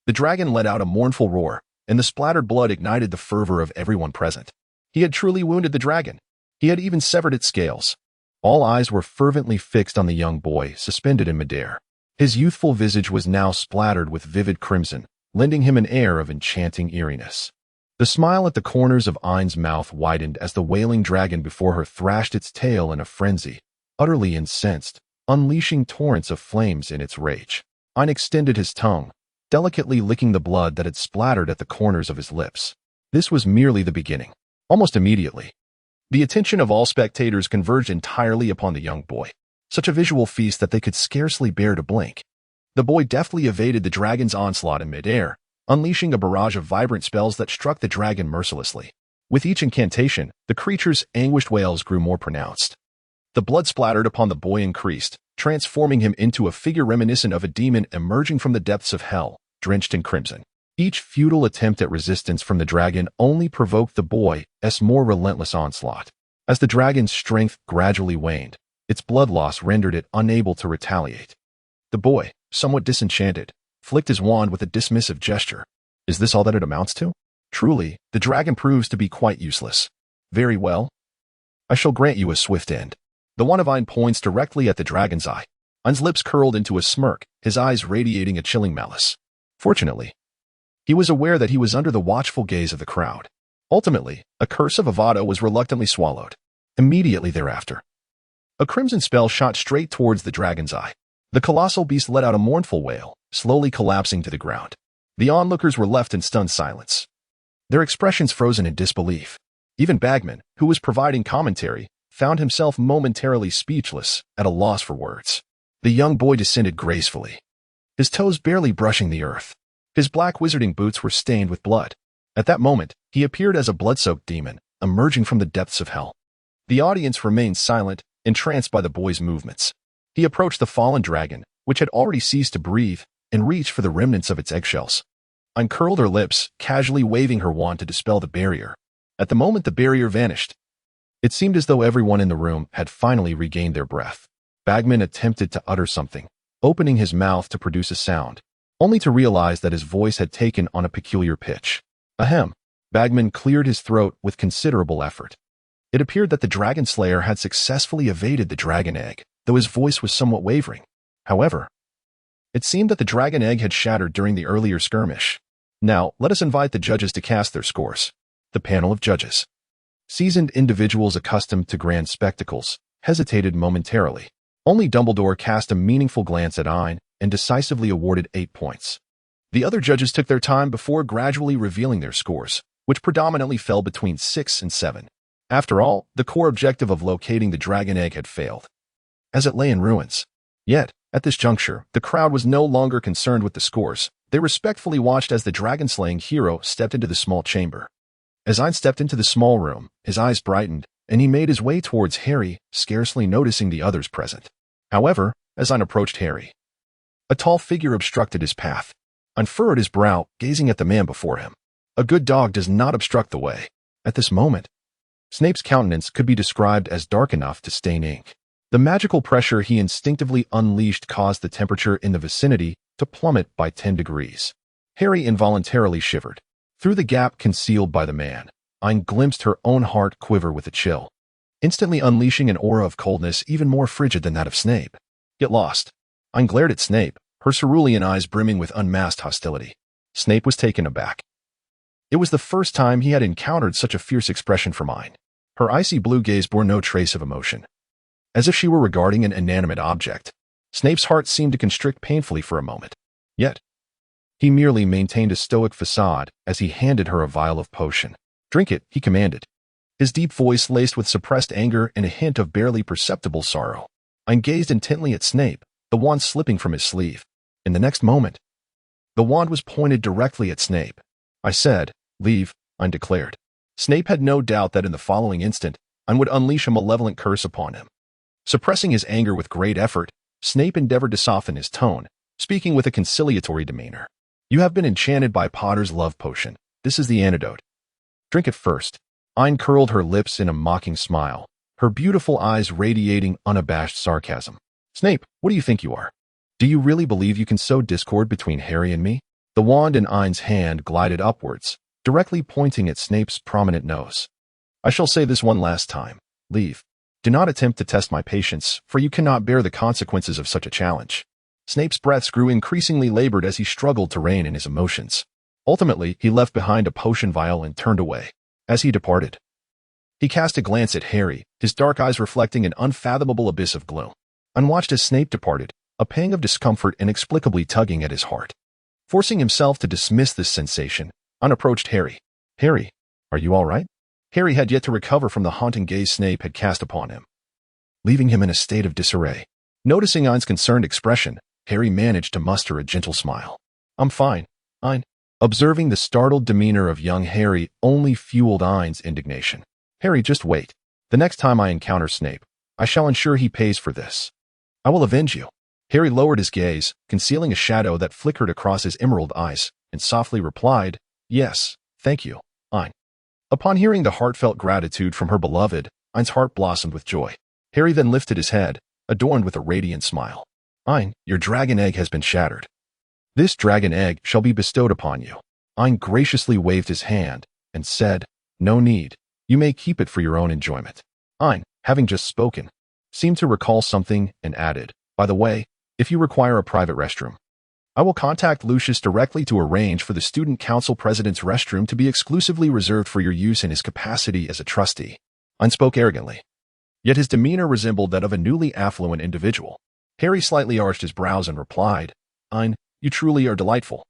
The dragon let out a mournful roar, and the splattered blood ignited the fervor of everyone present. He had truly wounded the dragon. He had even severed its scales. All eyes were fervently fixed on the young boy, suspended in midair. His youthful visage was now splattered with vivid crimson, lending him an air of enchanting eeriness. The smile at the corners of Ain's mouth widened as the wailing dragon before her thrashed its tail in a frenzy, utterly incensed, unleashing torrents of flames in its rage. Ain extended his tongue, delicately licking the blood that had splattered at the corners of his lips. This was merely the beginning. Almost immediately, the attention of all spectators converged entirely upon the young boy, such a visual feast that they could scarcely bear to blink. The boy deftly evaded the dragon's onslaught in midair, unleashing a barrage of vibrant spells that struck the dragon mercilessly. With each incantation, the creature's anguished wails grew more pronounced. The blood splattered upon the boy increased, transforming him into a figure reminiscent of a demon emerging from the depths of hell, drenched in crimson. Each futile attempt at resistance from the dragon only provoked the boy's more relentless onslaught. As the dragon's strength gradually waned, its blood loss rendered it unable to retaliate. The boy, somewhat disenchanted, flicked his wand with a dismissive gesture. Is this all that it amounts to? Truly, the dragon proves to be quite useless. Very well. I shall grant you a swift end. The wand of Ain points directly at the dragon's eye. Ain's lips curled into a smirk, his eyes radiating a chilling malice. Fortunately, he was aware that he was under the watchful gaze of the crowd. Ultimately, a curse of Avada was reluctantly swallowed. Immediately thereafter, a crimson spell shot straight towards the dragon's eye. The colossal beast let out a mournful wail, slowly collapsing to the ground. The onlookers were left in stunned silence, their expressions frozen in disbelief. Even Bagman, who was providing commentary, found himself momentarily speechless, at a loss for words. The young boy descended gracefully, his toes barely brushing the earth. His black wizarding boots were stained with blood. At that moment, he appeared as a blood-soaked demon, emerging from the depths of hell. The audience remained silent, entranced by the boy's movements. He approached the fallen dragon, which had already ceased to breathe, and reached for the remnants of its eggshells. Ain curled her lips, casually waving her wand to dispel the barrier. At the moment the barrier vanished, it seemed as though everyone in the room had finally regained their breath. Bagman attempted to utter something, opening his mouth to produce a sound, only to realize that his voice had taken on a peculiar pitch. Ahem. Bagman cleared his throat with considerable effort. It appeared that the dragon slayer had successfully evaded the dragon egg, though his voice was somewhat wavering. However, it seemed that the dragon egg had shattered during the earlier skirmish. Now, let us invite the judges to cast their scores. The panel of judges, seasoned individuals accustomed to grand spectacles, hesitated momentarily. Only Dumbledore cast a meaningful glance at Ain and decisively awarded 8 points. The other judges took their time before gradually revealing their scores, which predominantly fell between 6 and 7. After all, the core objective of locating the dragon egg had failed, as it lay in ruins. Yet, at this juncture, the crowd was no longer concerned with the scores. They respectfully watched as the dragon-slaying hero stepped into the small chamber. As Ain stepped into the small room, his eyes brightened, and he made his way towards Harry, scarcely noticing the others present. However, as Ain approached Harry, a tall figure obstructed his path. Ain furrowed his brow, gazing at the man before him. A good dog does not obstruct the way. At this moment, Snape's countenance could be described as dark enough to stain ink. The magical pressure he instinctively unleashed caused the temperature in the vicinity to plummet by 10 degrees. Harry involuntarily shivered. Through the gap concealed by the man, Ain glimpsed her own heart quiver with a chill, instantly unleashing an aura of coldness even more frigid than that of Snape. Get lost. Ain glared at Snape, her cerulean eyes brimming with unmasked hostility. Snape was taken aback. It was the first time he had encountered such a fierce expression from Ain. Her icy blue gaze bore no trace of emotion, as if she were regarding an inanimate object. Snape's heart seemed to constrict painfully for a moment. Yet, he merely maintained a stoic facade as he handed her a vial of potion. Drink it, he commanded, his deep voice laced with suppressed anger and a hint of barely perceptible sorrow. Ain gazed intently at Snape, the wand slipping from his sleeve. In the next moment, the wand was pointed directly at Snape. I said, leave, Ain declared. Snape had no doubt that in the following instant, Ain would unleash a malevolent curse upon him. Suppressing his anger with great effort, Snape endeavored to soften his tone, speaking with a conciliatory demeanor. You have been enchanted by Potter's love potion. This is the antidote. Drink it first. Ain curled her lips in a mocking smile, her beautiful eyes radiating unabashed sarcasm. Snape, what do you think you are? Do you really believe you can sow discord between Harry and me? The wand in Ain's hand glided upwards, directly pointing at Snape's prominent nose. I shall say this one last time. Leave. Do not attempt to test my patience, for you cannot bear the consequences of such a challenge. Snape's breaths grew increasingly labored as he struggled to rein in his emotions. Ultimately, he left behind a potion vial and turned away. As he departed, he cast a glance at Harry, his dark eyes reflecting an unfathomable abyss of gloom. Unwatched as Snape departed, a pang of discomfort inexplicably tugging at his heart. Forcing himself to dismiss this sensation, approached Harry. Harry, are you all right? Harry had yet to recover from the haunting gaze Snape had cast upon him, leaving him in a state of disarray. Noticing Ain's concerned expression, Harry managed to muster a gentle smile. I'm fine, Ain. Observing the startled demeanor of young Harry only fueled Ain's indignation. Harry, just wait. The next time I encounter Snape, I shall ensure he pays for this. I will avenge you. Harry lowered his gaze, concealing a shadow that flickered across his emerald eyes, and softly replied, Yes, thank you, Ain. Upon hearing the heartfelt gratitude from her beloved, Ain's heart blossomed with joy. Harry then lifted his head, adorned with a radiant smile. Ain, your dragon egg has been shattered. This dragon egg shall be bestowed upon you. Ain graciously waved his hand and said, No need. You may keep it for your own enjoyment. Ain, having just spoken, seemed to recall something and added, By the way, if you require a private restroom, I will contact Lucius directly to arrange for the student council president's restroom to be exclusively reserved for your use in his capacity as a trustee. Ain spoke arrogantly, yet his demeanor resembled that of a newly affluent individual. Harry slightly arched his brows and replied, Ain, you truly are delightful.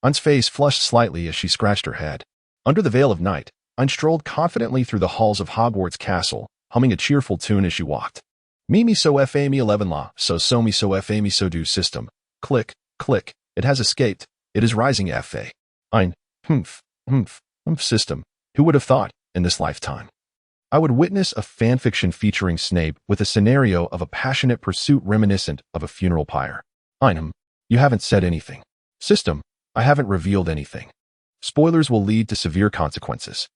Ain's face flushed slightly as she scratched her head. Under the veil of night, Ain strolled confidently through the halls of Hogwarts Castle, humming a cheerful tune as she walked. Me so fa me 11 la, so me so fa me so do system. Click, click, it has escaped, it is rising fa. Ain, humph, system. Who would have thought, in this lifetime, I would witness a fanfiction featuring Snape with a scenario of a passionate pursuit reminiscent of a funeral pyre. Ain, you haven't said anything. System, I haven't revealed anything. Spoilers will lead to severe consequences.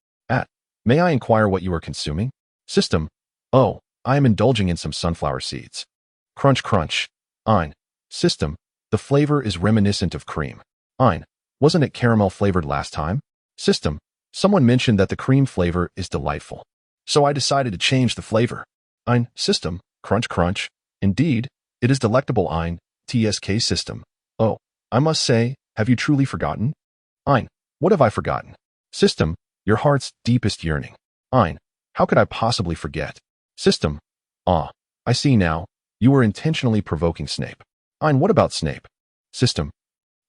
May I inquire what you are consuming? System, oh, I am indulging in some sunflower seeds. Crunch crunch. Ain, system, the flavor is reminiscent of cream. Ain, wasn't it caramel flavored last time? System, someone mentioned that the cream flavor is delightful. So I decided to change the flavor. Ain, system, crunch crunch. Indeed, it is delectable. Ain, TSK system. Oh, I must say, have you truly forgotten? Ain, what have I forgotten? System, your heart's deepest yearning. Ain, how could I possibly forget? System, I see now, you were intentionally provoking Snape. Ain, what about Snape? System,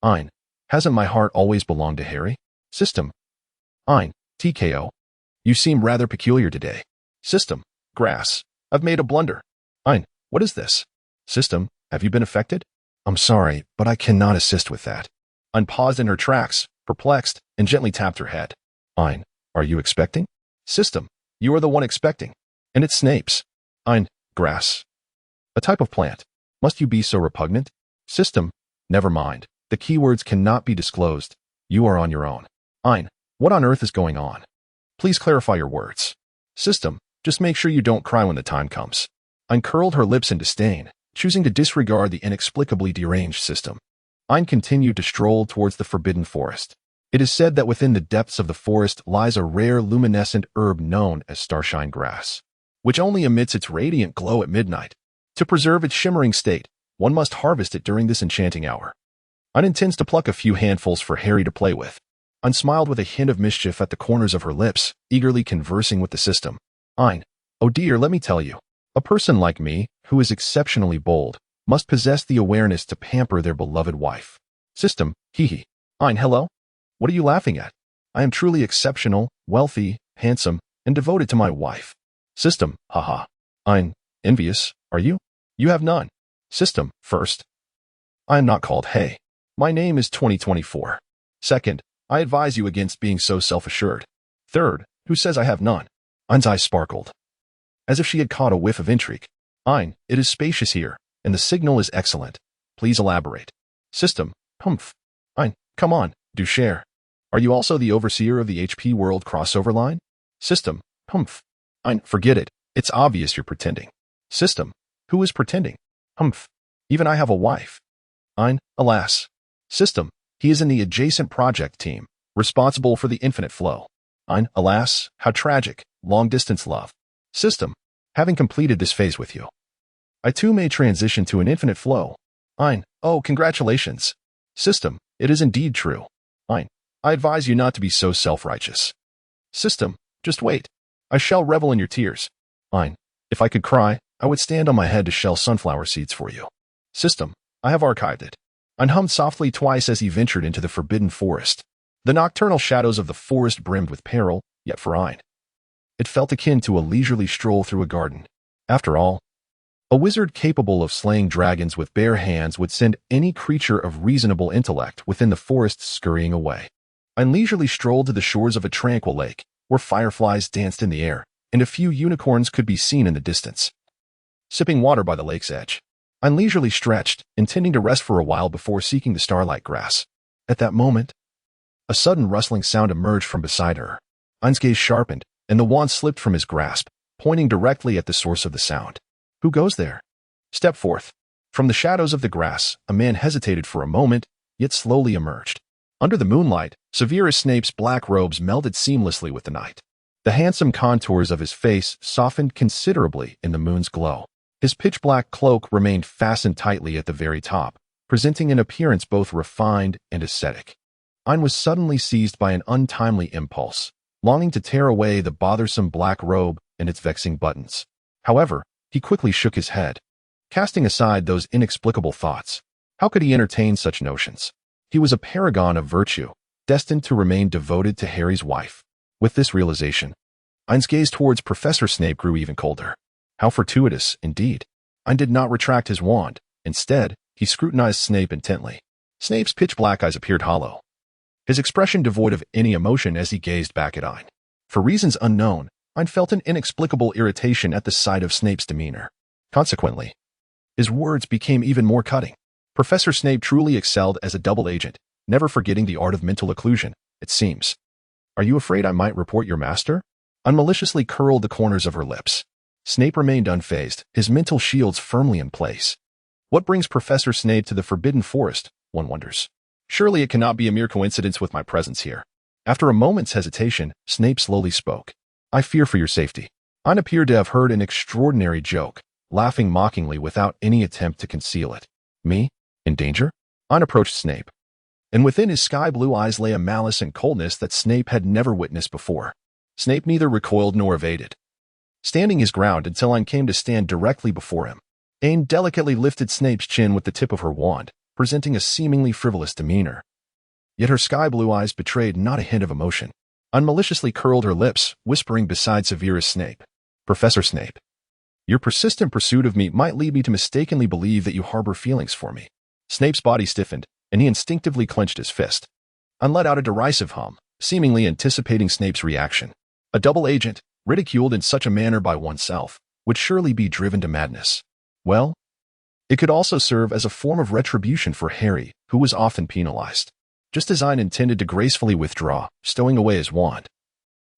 Ain, hasn't my heart always belonged to Harry? System, Ain, TKO. You seem rather peculiar today. System, grass, I've made a blunder. Ain, what is this? System, have you been affected? I'm sorry, but I cannot assist with that. Ain paused in her tracks, perplexed, and gently tapped her head. Ain, are you expecting? System, you are the one expecting. And it's Snape's. Ain, grass. A type of plant. Must you be so repugnant? System, never mind. The keywords cannot be disclosed. You are on your own. Ain, what on earth is going on? Please clarify your words. System, just make sure you don't cry when the time comes. Ain curled her lips in disdain, choosing to disregard the inexplicably deranged System. Ain continued to stroll towards the forbidden forest. It is said that within the depths of the forest lies a rare luminescent herb known as starshine grass, which only emits its radiant glow at midnight. To preserve its shimmering state, one must harvest it during this enchanting hour. Ain intends to pluck a few handfuls for Harry to play with. Ain smiled with a hint of mischief at the corners of her lips, eagerly conversing with the System. Ain, oh dear, let me tell you, a person like me, who is exceptionally bold, must possess the awareness to pamper their beloved wife. System, hee. Ain, hello? What are you laughing at? I am truly exceptional, wealthy, handsome, and devoted to my wife. System, haha. Ain, envious, are you? You have none. System, first, I am not called Hey. My name is 2024. Second, I advise you against being so self-assured. Third, who says I have none? Ain's eyes sparkled, as if she had caught a whiff of intrigue. Ain, it is spacious here, and the signal is excellent. Please elaborate. System, humph. Ain, come on, do share. Are you also the overseer of the HP World crossover line? System, humph. Ain, forget it. It's obvious you're pretending. System, who is pretending? Humph. Even I have a wife. Ain, alas. System, he is in the adjacent project team, responsible for the infinite flow. Ain, alas, how tragic, long-distance love. System, having completed this phase with you, I too may transition to an infinite flow. Ain, oh, congratulations. System, it is indeed true. Ain, I advise you not to be so self-righteous. System, just wait. I shall revel in your tears. Ain, if I could cry, I would stand on my head to shell sunflower seeds for you. System, I have archived it. Ain hummed softly twice as he ventured into the forbidden forest. The nocturnal shadows of the forest brimmed with peril, yet for Ain, it felt akin to a leisurely stroll through a garden. After all, a wizard capable of slaying dragons with bare hands would send any creature of reasonable intellect within the forest scurrying away. Ain leisurely strolled to the shores of a tranquil lake, where fireflies danced in the air, and a few unicorns could be seen in the distance. Sipping water by the lake's edge, Ain leisurely stretched, intending to rest for a while before seeking the starlight grass. At that moment, a sudden rustling sound emerged from beside her. Ain's gaze sharpened, and the wand slipped from his grasp, pointing directly at the source of the sound. Who goes there? Step forth. From the shadows of the grass, a man hesitated for a moment, yet slowly emerged. Under the moonlight, Severus Snape's black robes melded seamlessly with the night. The handsome contours of his face softened considerably in the moon's glow. His pitch-black cloak remained fastened tightly at the very top, presenting an appearance both refined and ascetic. Ain was suddenly seized by an untimely impulse, longing to tear away the bothersome black robe and its vexing buttons. However, he quickly shook his head, casting aside those inexplicable thoughts. How could he entertain such notions? He was a paragon of virtue, destined to remain devoted to Harry's wife. With this realization, Ain's gaze towards Professor Snape grew even colder. How fortuitous, indeed. Ain did not retract his wand. Instead, he scrutinized Snape intently. Snape's pitch-black eyes appeared hollow, his expression devoid of any emotion as he gazed back at Ain. For reasons unknown, Ain felt an inexplicable irritation at the sight of Snape's demeanor. Consequently, his words became even more cutting. Professor Snape truly excelled as a double agent, never forgetting the art of mental occlusion, it seems. Are you afraid I might report your master? Ain maliciously curled the corners of her lips. Snape remained unfazed, his mental shields firmly in place. What brings Professor Snape to the Forbidden Forest, one wonders. Surely it cannot be a mere coincidence with my presence here. After a moment's hesitation, Snape slowly spoke. I fear for your safety. Ain appeared to have heard an extraordinary joke, laughing mockingly without any attempt to conceal it. Me? In danger? Ain approached Snape, and within his sky-blue eyes lay a malice and coldness that Snape had never witnessed before. Snape neither recoiled nor evaded, standing his ground until Ain came to stand directly before him. Ain delicately lifted Snape's chin with the tip of her wand, presenting a seemingly frivolous demeanor. Yet her sky-blue eyes betrayed not a hint of emotion. Ain maliciously curled her lips, whispering beside Severus Snape. Professor Snape, your persistent pursuit of me might lead me to mistakenly believe that you harbor feelings for me. Snape's body stiffened, and he instinctively clenched his fist. Ain let out a derisive hum, seemingly anticipating Snape's reaction. A double agent, ridiculed in such a manner by oneself, would surely be driven to madness. Well, it could also serve as a form of retribution for Harry, who was often penalized. Just as Ain intended to gracefully withdraw, stowing away his wand,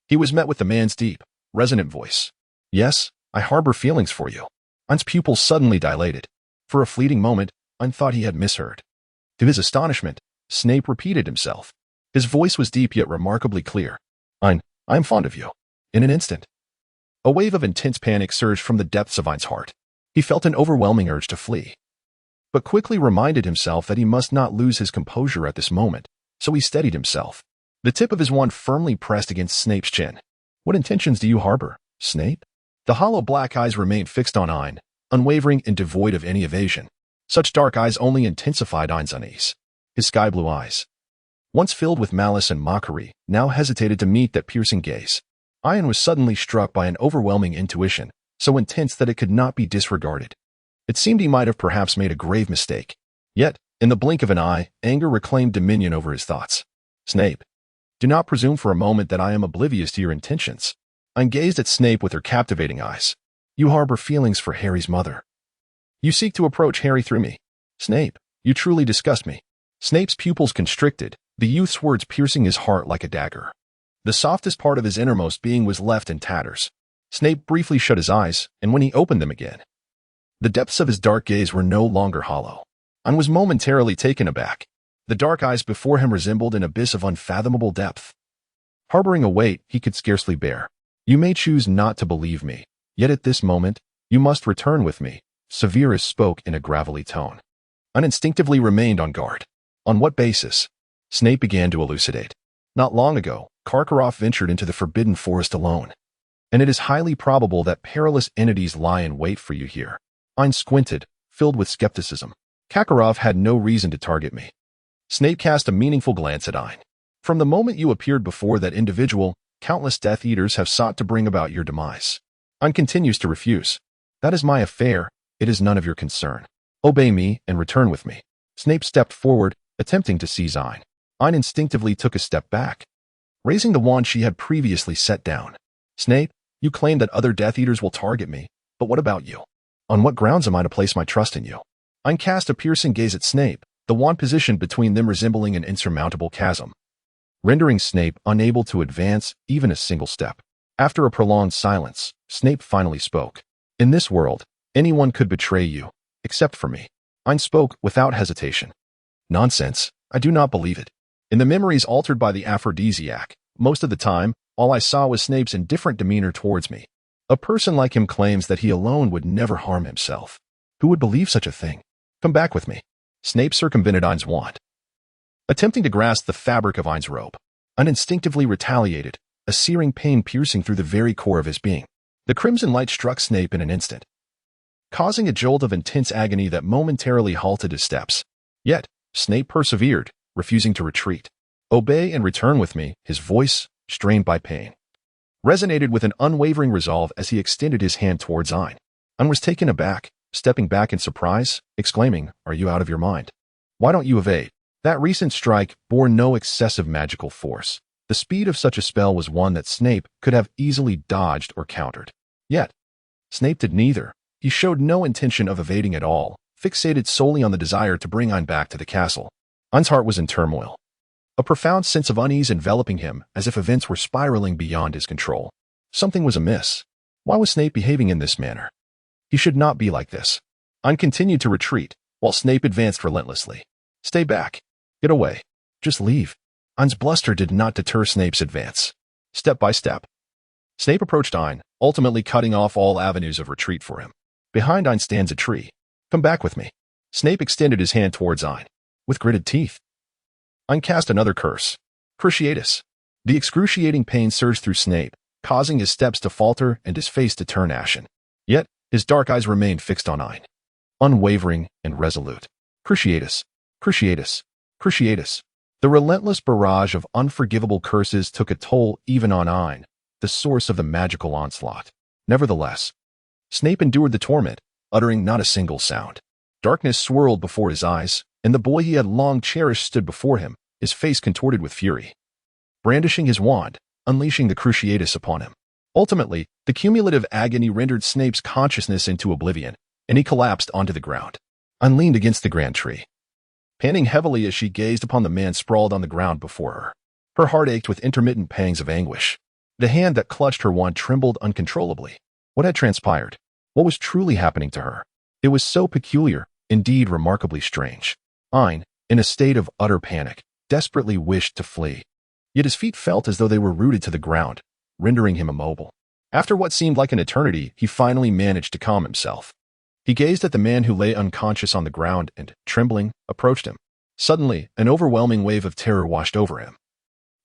he was met with the man's deep, resonant voice. Yes, I harbor feelings for you. Ain's pupils suddenly dilated. For a fleeting moment, Ain thought he had misheard. To his astonishment, Snape repeated himself. His voice was deep yet remarkably clear. Ain, I am fond of you. In an instant, a wave of intense panic surged from the depths of Ain's heart. He felt an overwhelming urge to flee, but quickly reminded himself that he must not lose his composure at this moment, so he steadied himself. The tip of his wand firmly pressed against Snape's chin. What intentions do you harbor, Snape? The hollow black eyes remained fixed on Ain, unwavering and devoid of any evasion. Such dark eyes only intensified Ain's unease. His sky-blue eyes, once filled with malice and mockery, now hesitated to meet that piercing gaze. Ain was suddenly struck by an overwhelming intuition, so intense that it could not be disregarded. It seemed he might have perhaps made a grave mistake. Yet, in the blink of an eye, anger reclaimed dominion over his thoughts. Snape, do not presume for a moment that I am oblivious to your intentions. Ain gazed at Snape with her captivating eyes. You harbor feelings for Harry's mother. You seek to approach Harry through me. Snape, you truly disgust me. Snape's pupils constricted, the youth's words piercing his heart like a dagger. The softest part of his innermost being was left in tatters. Snape briefly shut his eyes, and when he opened them again, the depths of his dark gaze were no longer hollow. Ain was momentarily taken aback. The dark eyes before him resembled an abyss of unfathomable depth, harboring a weight he could scarcely bear. You may choose not to believe me, Yet at this moment, you must return with me, Severus spoke in a gravelly tone. I instinctively remained on guard. On what basis? Snape began to elucidate. Not long ago, Karkaroff ventured into the Forbidden Forest alone, and it is highly probable that perilous entities lie in wait for you here. Ain squinted, filled with skepticism. Karkaroff had no reason to target me. Snape cast a meaningful glance at Ain. From the moment you appeared before that individual, countless Death Eaters have sought to bring about your demise. Ain continues to refuse. That is my affair. It is none of your concern. Obey me and return with me. Snape stepped forward, attempting to seize Ain. Ain instinctively took a step back, raising the wand she had previously set down. Snape, you claim that other Death Eaters will target me, but what about you? On what grounds am I to place my trust in you? Ain cast a piercing gaze at Snape, the wand positioned between them resembling an insurmountable chasm, rendering Snape unable to advance even a single step. After a prolonged silence, Snape finally spoke. In this world, anyone could betray you, except for me. Ain spoke without hesitation. Nonsense, I do not believe it. In the memories altered by the aphrodisiac, most of the time, all I saw was Snape's indifferent demeanor towards me. A person like him claims that he alone would never harm himself. Who would believe such a thing? Come back with me. Snape circumvented Ain's wand, attempting to grasp the fabric of Ain's robe. Ain instinctively retaliated, a searing pain piercing through the very core of his being. The crimson light struck Snape in an instant, causing a jolt of intense agony that momentarily halted his steps. Yet, Snape persevered, refusing to retreat. Obey and return with me, his voice, strained by pain, resonated with an unwavering resolve as he extended his hand towards Ain. Ain was taken aback, stepping back in surprise, exclaiming, "Are you out of your mind? Why don't you evade?" That recent strike bore no excessive magical force. The speed of such a spell was one that Snape could have easily dodged or countered. Yet, Snape did neither. He showed no intention of evading at all, fixated solely on the desire to bring Ain back to the castle. Ain's heart was in turmoil, a profound sense of unease enveloping him as if events were spiraling beyond his control. Something was amiss. Why was Snape behaving in this manner? He should not be like this. Ain continued to retreat, while Snape advanced relentlessly. Stay back. Get away. Just leave. Ain's bluster did not deter Snape's advance. Step by step, Snape approached Ain, ultimately cutting off all avenues of retreat for him. Behind Ain stands a tree. Come back with me. Snape extended his hand towards Ain, with gritted teeth. Ain cast another curse. Cruciatus. The excruciating pain surged through Snape, causing his steps to falter and his face to turn ashen. Yet, his dark eyes remained fixed on Ain, unwavering and resolute. Cruciatus. Cruciatus. Cruciatus. The relentless barrage of unforgivable curses took a toll even on Ain, the source of the magical onslaught. Nevertheless, Snape endured the torment, uttering not a single sound. Darkness swirled before his eyes, and the boy he had long cherished stood before him, his face contorted with fury, brandishing his wand, unleashing the Cruciatus upon him. Ultimately, the cumulative agony rendered Snape's consciousness into oblivion, and he collapsed onto the ground. Ain leaned against the grand tree, panting heavily as she gazed upon the man sprawled on the ground before her. Her heart ached with intermittent pangs of anguish. The hand that clutched her wand trembled uncontrollably. What had transpired? What was truly happening to her? It was so peculiar, indeed remarkably strange. Ain, in a state of utter panic, desperately wished to flee. Yet his feet felt as though they were rooted to the ground, rendering him immobile. After what seemed like an eternity, he finally managed to calm himself. He gazed at the man who lay unconscious on the ground and, trembling, approached him. Suddenly, an overwhelming wave of terror washed over him,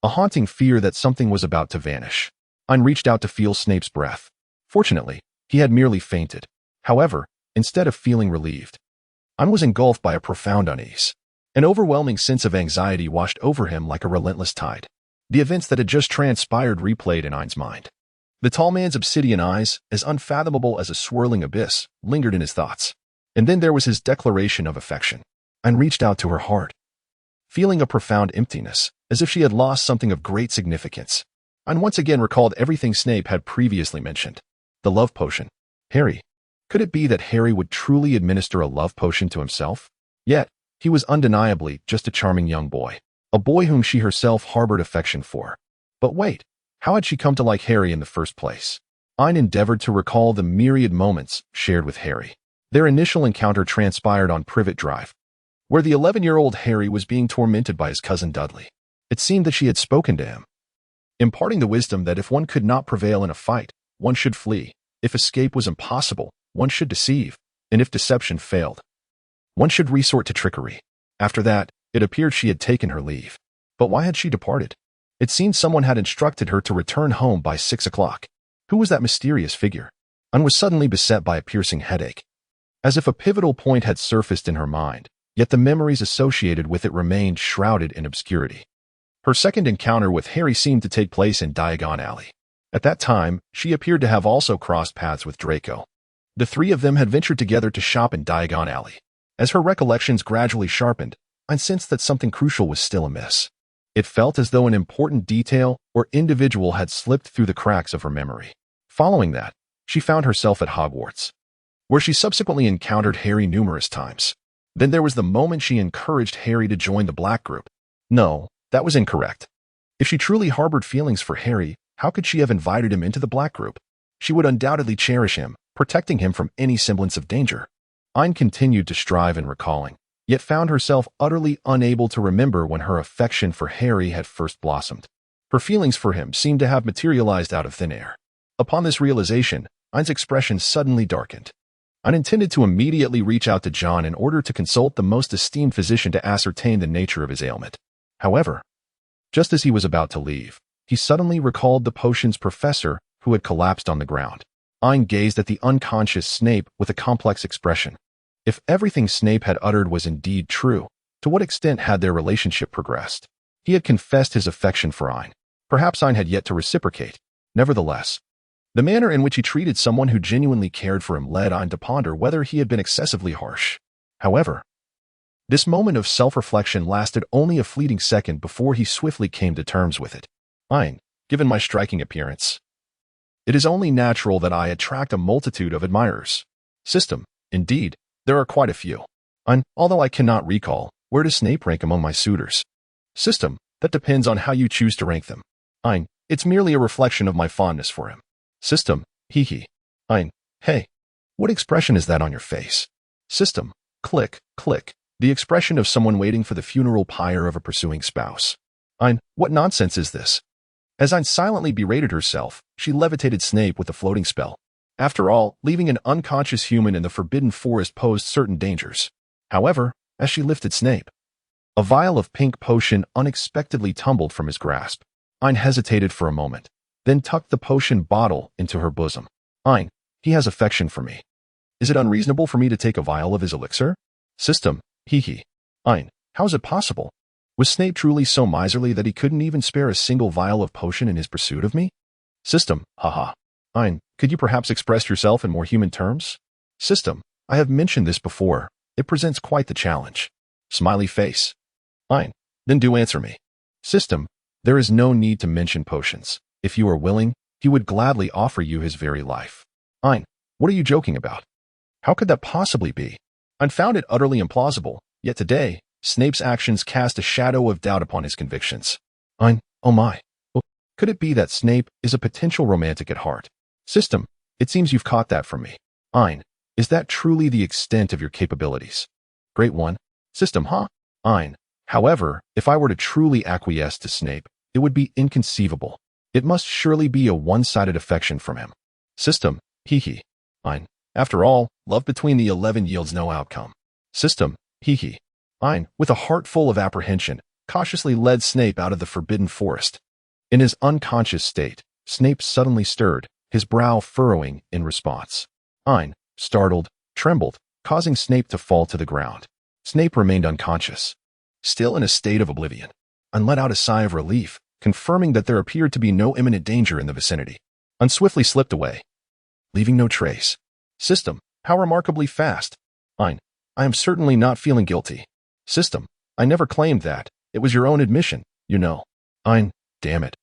a haunting fear that something was about to vanish. Ain reached out to feel Snape's breath. Fortunately, he had merely fainted. However, instead of feeling relieved, Ain was engulfed by a profound unease. An overwhelming sense of anxiety washed over him like a relentless tide. The events that had just transpired replayed in Ain's mind. The tall man's obsidian eyes, as unfathomable as a swirling abyss, lingered in his thoughts. And then there was his declaration of affection. Ain reached out to her heart, feeling a profound emptiness, as if she had lost something of great significance. Ain once again recalled everything Snape had previously mentioned. The love potion. Harry. Could it be that Harry would truly administer a love potion to himself? Yet, he was undeniably just a charming young boy, a boy whom she herself harbored affection for. But wait, how had she come to like Harry in the first place? Ain endeavored to recall the myriad moments shared with Harry. Their initial encounter transpired on Privet Drive, where the 11-year-old Harry was being tormented by his cousin Dudley. It seemed that she had spoken to him, imparting the wisdom that if one could not prevail in a fight, one should flee. If escape was impossible, one should deceive, and if deception failed, one should resort to trickery. After that, it appeared she had taken her leave. But why had she departed? It seemed someone had instructed her to return home by 6 o'clock. Who was that mysterious figure? Anne was suddenly beset by a piercing headache. As if a pivotal point had surfaced in her mind, yet the memories associated with it remained shrouded in obscurity. Her second encounter with Harry seemed to take place in Diagon Alley. At that time, she appeared to have also crossed paths with Draco. The three of them had ventured together to shop in Diagon Alley. As her recollections gradually sharpened, I sensed that something crucial was still amiss. It felt as though an important detail or individual had slipped through the cracks of her memory. Following that, she found herself at Hogwarts, where she subsequently encountered Harry numerous times. Then there was the moment she encouraged Harry to join the Black Group. No, that was incorrect. If she truly harbored feelings for Harry, how could she have invited him into the Black Group? She would undoubtedly cherish him, protecting him from any semblance of danger. Ain continued to strive in recalling, yet found herself utterly unable to remember when her affection for Harry had first blossomed. Her feelings for him seemed to have materialized out of thin air. Upon this realization, Ain's expression suddenly darkened. Ain intended to immediately reach out to John in order to consult the most esteemed physician to ascertain the nature of his ailment. However, just as he was about to leave, he suddenly recalled the potion's professor who had collapsed on the ground. Ain gazed at the unconscious Snape with a complex expression. If everything Snape had uttered was indeed true, to what extent had their relationship progressed? He had confessed his affection for Ain. Perhaps Ain had yet to reciprocate. Nevertheless, the manner in which he treated someone who genuinely cared for him led Ain to ponder whether he had been excessively harsh. However, this moment of self-reflection lasted only a fleeting second before he swiftly came to terms with it. Ain, given my striking appearance, it is only natural that I attract a multitude of admirers. System, indeed, there are quite a few. Ain, although I cannot recall, where does Snape rank among my suitors? System, that depends on how you choose to rank them. Ain, it's merely a reflection of my fondness for him. System, hee. Ain, hey, what expression is that on your face? System, click, click, the expression of someone waiting for the funeral pyre of a pursuing spouse. Ain, what nonsense is this? As Ain silently berated herself, she levitated Snape with a floating spell. After all, leaving an unconscious human in the Forbidden Forest posed certain dangers. However, as she lifted Snape, a vial of pink potion unexpectedly tumbled from his grasp. Ain hesitated for a moment, then tucked the potion bottle into her bosom. Ain, he has affection for me. Is it unreasonable for me to take a vial of his elixir? System, hee. Ain, how is it possible? Was Snape truly so miserly that he couldn't even spare a single vial of potion in his pursuit of me? System, haha. Ain, could you perhaps express yourself in more human terms? System, I have mentioned this before. It presents quite the challenge. Smiley face. Ain, then do answer me. System, there is no need to mention potions. If you are willing, he would gladly offer you his very life. Ain, what are you joking about? How could that possibly be? Ain found it utterly implausible, yet today, Snape's actions cast a shadow of doubt upon his convictions. Ain, oh my. Could it be that Snape is a potential romantic at heart? System, it seems you've caught that from me. Ain, is that truly the extent of your capabilities? Great one. System, huh? Ain, however, if I were to truly acquiesce to Snape, it would be inconceivable. It must surely be a one-sided affection from him. System, hee. Ain, after all, love between the 11 yields no outcome. System, hee. Ain, with a heart full of apprehension, cautiously led Snape out of the Forbidden Forest. In his unconscious state, Snape suddenly stirred, his brow furrowing in response. Ain, startled, trembled, causing Snape to fall to the ground. Snape remained unconscious, still in a state of oblivion, and let out a sigh of relief, confirming that there appeared to be no imminent danger in the vicinity, and swiftly slipped away, leaving no trace. System, how remarkably fast. Ain, I am certainly not feeling guilty. System, I never claimed that. It was your own admission, you know. Ain, damn it.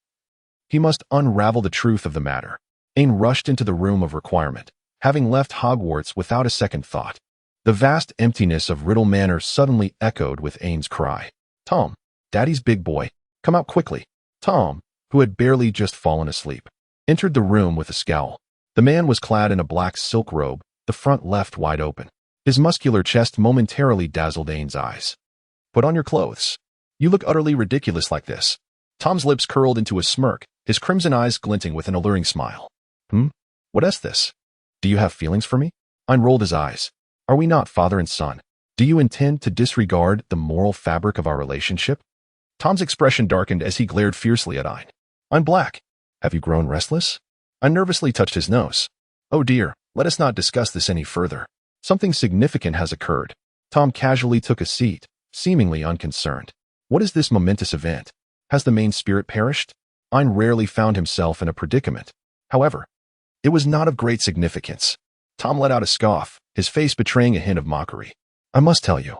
He must unravel the truth of the matter. Ain rushed into the room of requirement, having left Hogwarts without a second thought. The vast emptiness of Riddle Manor suddenly echoed with Ain's cry. Tom, Daddy's big boy, come out quickly. Tom, who had barely just fallen asleep, entered the room with a scowl. The man was clad in a black silk robe, the front left wide open. His muscular chest momentarily dazzled Ain's eyes. Put on your clothes. You look utterly ridiculous like this. Tom's lips curled into a smirk, his crimson eyes glinting with an alluring smile. What is this? Do you have feelings for me? Ain rolled his eyes. Are we not father and son? Do you intend to disregard the moral fabric of our relationship? Tom's expression darkened as he glared fiercely at Ain. I'm black. Have you grown restless? Ain nervously touched his nose. Oh dear, let us not discuss this any further. Something significant has occurred. Tom casually took a seat, seemingly unconcerned. What is this momentous event? Has the main spirit perished? Ain rarely found himself in a predicament. However, it was not of great significance. Tom let out a scoff, his face betraying a hint of mockery. I must tell you,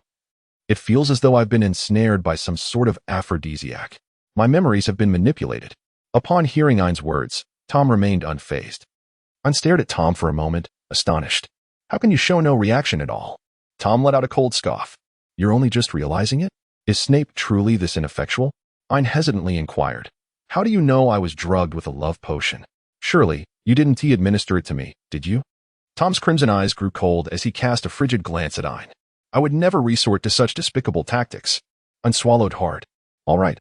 it feels as though I've been ensnared by some sort of aphrodisiac. My memories have been manipulated. Upon hearing Ain's words, Tom remained unfazed. Ain stared at Tom for a moment, astonished. How can you show no reaction at all? Tom let out a cold scoff. You're only just realizing it? Is Snape truly this ineffectual? Ain hesitantly inquired. How do you know I was drugged with a love potion? Surely, you didn't administer it to me, did you? Tom's crimson eyes grew cold as he cast a frigid glance at Ain. I would never resort to such despicable tactics. Ain swallowed hard. All right.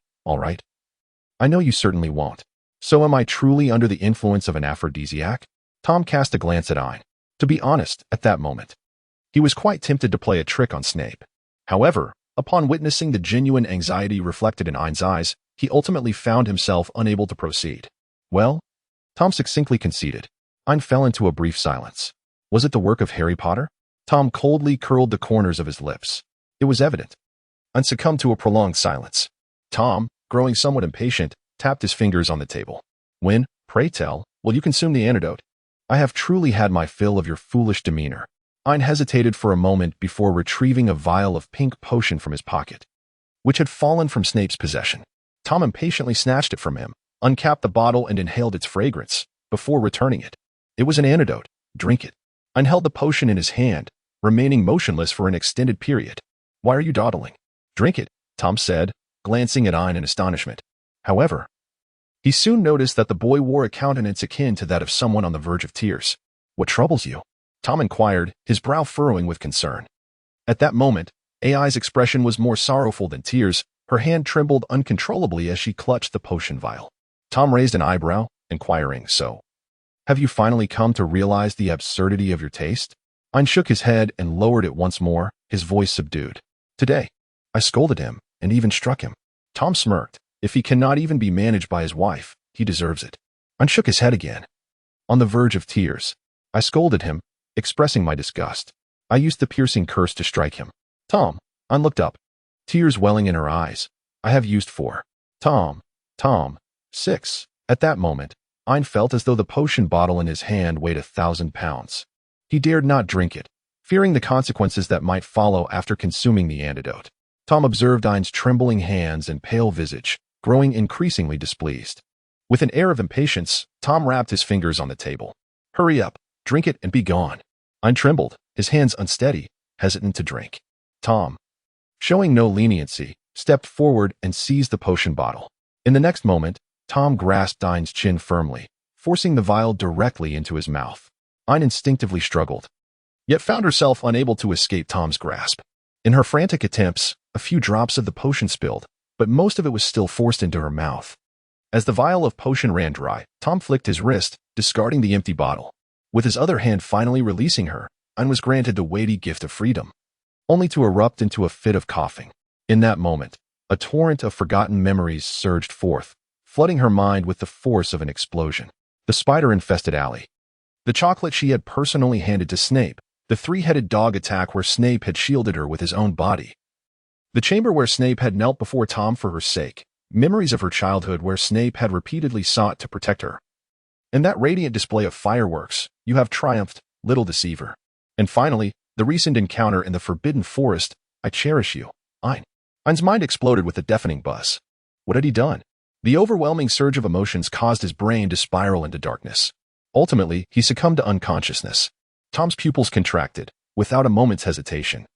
I know you certainly won't. So am I truly under the influence of an aphrodisiac? Tom cast a glance at Ain. To be honest, at that moment, he was quite tempted to play a trick on Snape. However, upon witnessing the genuine anxiety reflected in Ain's eyes, he ultimately found himself unable to proceed. Well, Tom succinctly conceded. Ain fell into a brief silence. Was it the work of Harry Potter? Tom coldly curled the corners of his lips. It was evident. Ain succumbed to a prolonged silence. Tom, growing somewhat impatient, tapped his fingers on the table. When, pray tell, will you consume the antidote? I have truly had my fill of your foolish demeanor. Ain hesitated for a moment before retrieving a vial of pink potion from his pocket, which had fallen from Snape's possession. Tom impatiently snatched it from him, uncapped the bottle and inhaled its fragrance, before returning it. It was an antidote. Drink it. Ain held the potion in his hand, remaining motionless for an extended period. Why are you dawdling? Drink it, Tom said, glancing at Ain in astonishment. However, he soon noticed that the boy wore a countenance akin to that of someone on the verge of tears. What troubles you? Tom inquired, his brow furrowing with concern. At that moment, Ai's expression was more sorrowful than tears. Her hand trembled uncontrollably as she clutched the potion vial. Tom raised an eyebrow, inquiring, so, have you finally come to realize the absurdity of your taste? Ain shook his head and lowered it once more, his voice subdued. Today, I scolded him and even struck him. Tom smirked. If he cannot even be managed by his wife, he deserves it. Ain shook his head again. On the verge of tears, I scolded him, expressing my disgust. I used the piercing curse to strike him. Tom, Ain looked up, tears welling in her eyes. I have used 4. Tom, 6. At that moment, Ain felt as though the potion bottle in his hand weighed 1,000 pounds. He dared not drink it, fearing the consequences that might follow after consuming the antidote. Tom observed Ain's trembling hands and pale visage, growing increasingly displeased. With an air of impatience, Tom rapped his fingers on the table. Hurry up, drink it and be gone. Ain trembled, his hands unsteady, hesitant to drink. Tom, showing no leniency, stepped forward and seized the potion bottle. In the next moment, Tom grasped Ain's chin firmly, forcing the vial directly into his mouth. Ain instinctively struggled, yet found herself unable to escape Tom's grasp. In her frantic attempts, a few drops of the potion spilled, but most of it was still forced into her mouth. As the vial of potion ran dry, Tom flicked his wrist, discarding the empty bottle. With his other hand finally releasing her, Ain was granted the weighty gift of freedom, only to erupt into a fit of coughing. In that moment, a torrent of forgotten memories surged forth, flooding her mind with the force of an explosion. The spider-infested alley, the chocolate she had personally handed to Snape, the 3-headed dog attack where Snape had shielded her with his own body, the chamber where Snape had knelt before Tom for her sake, memories of her childhood where Snape had repeatedly sought to protect her. And that radiant display of fireworks, you have triumphed, little deceiver. And finally, the recent encounter in the Forbidden Forest, I cherish you, Ain. Ain's mind exploded with a deafening buzz. What had he done? The overwhelming surge of emotions caused his brain to spiral into darkness. Ultimately, he succumbed to unconsciousness. Tom's pupils contracted, without a moment's hesitation.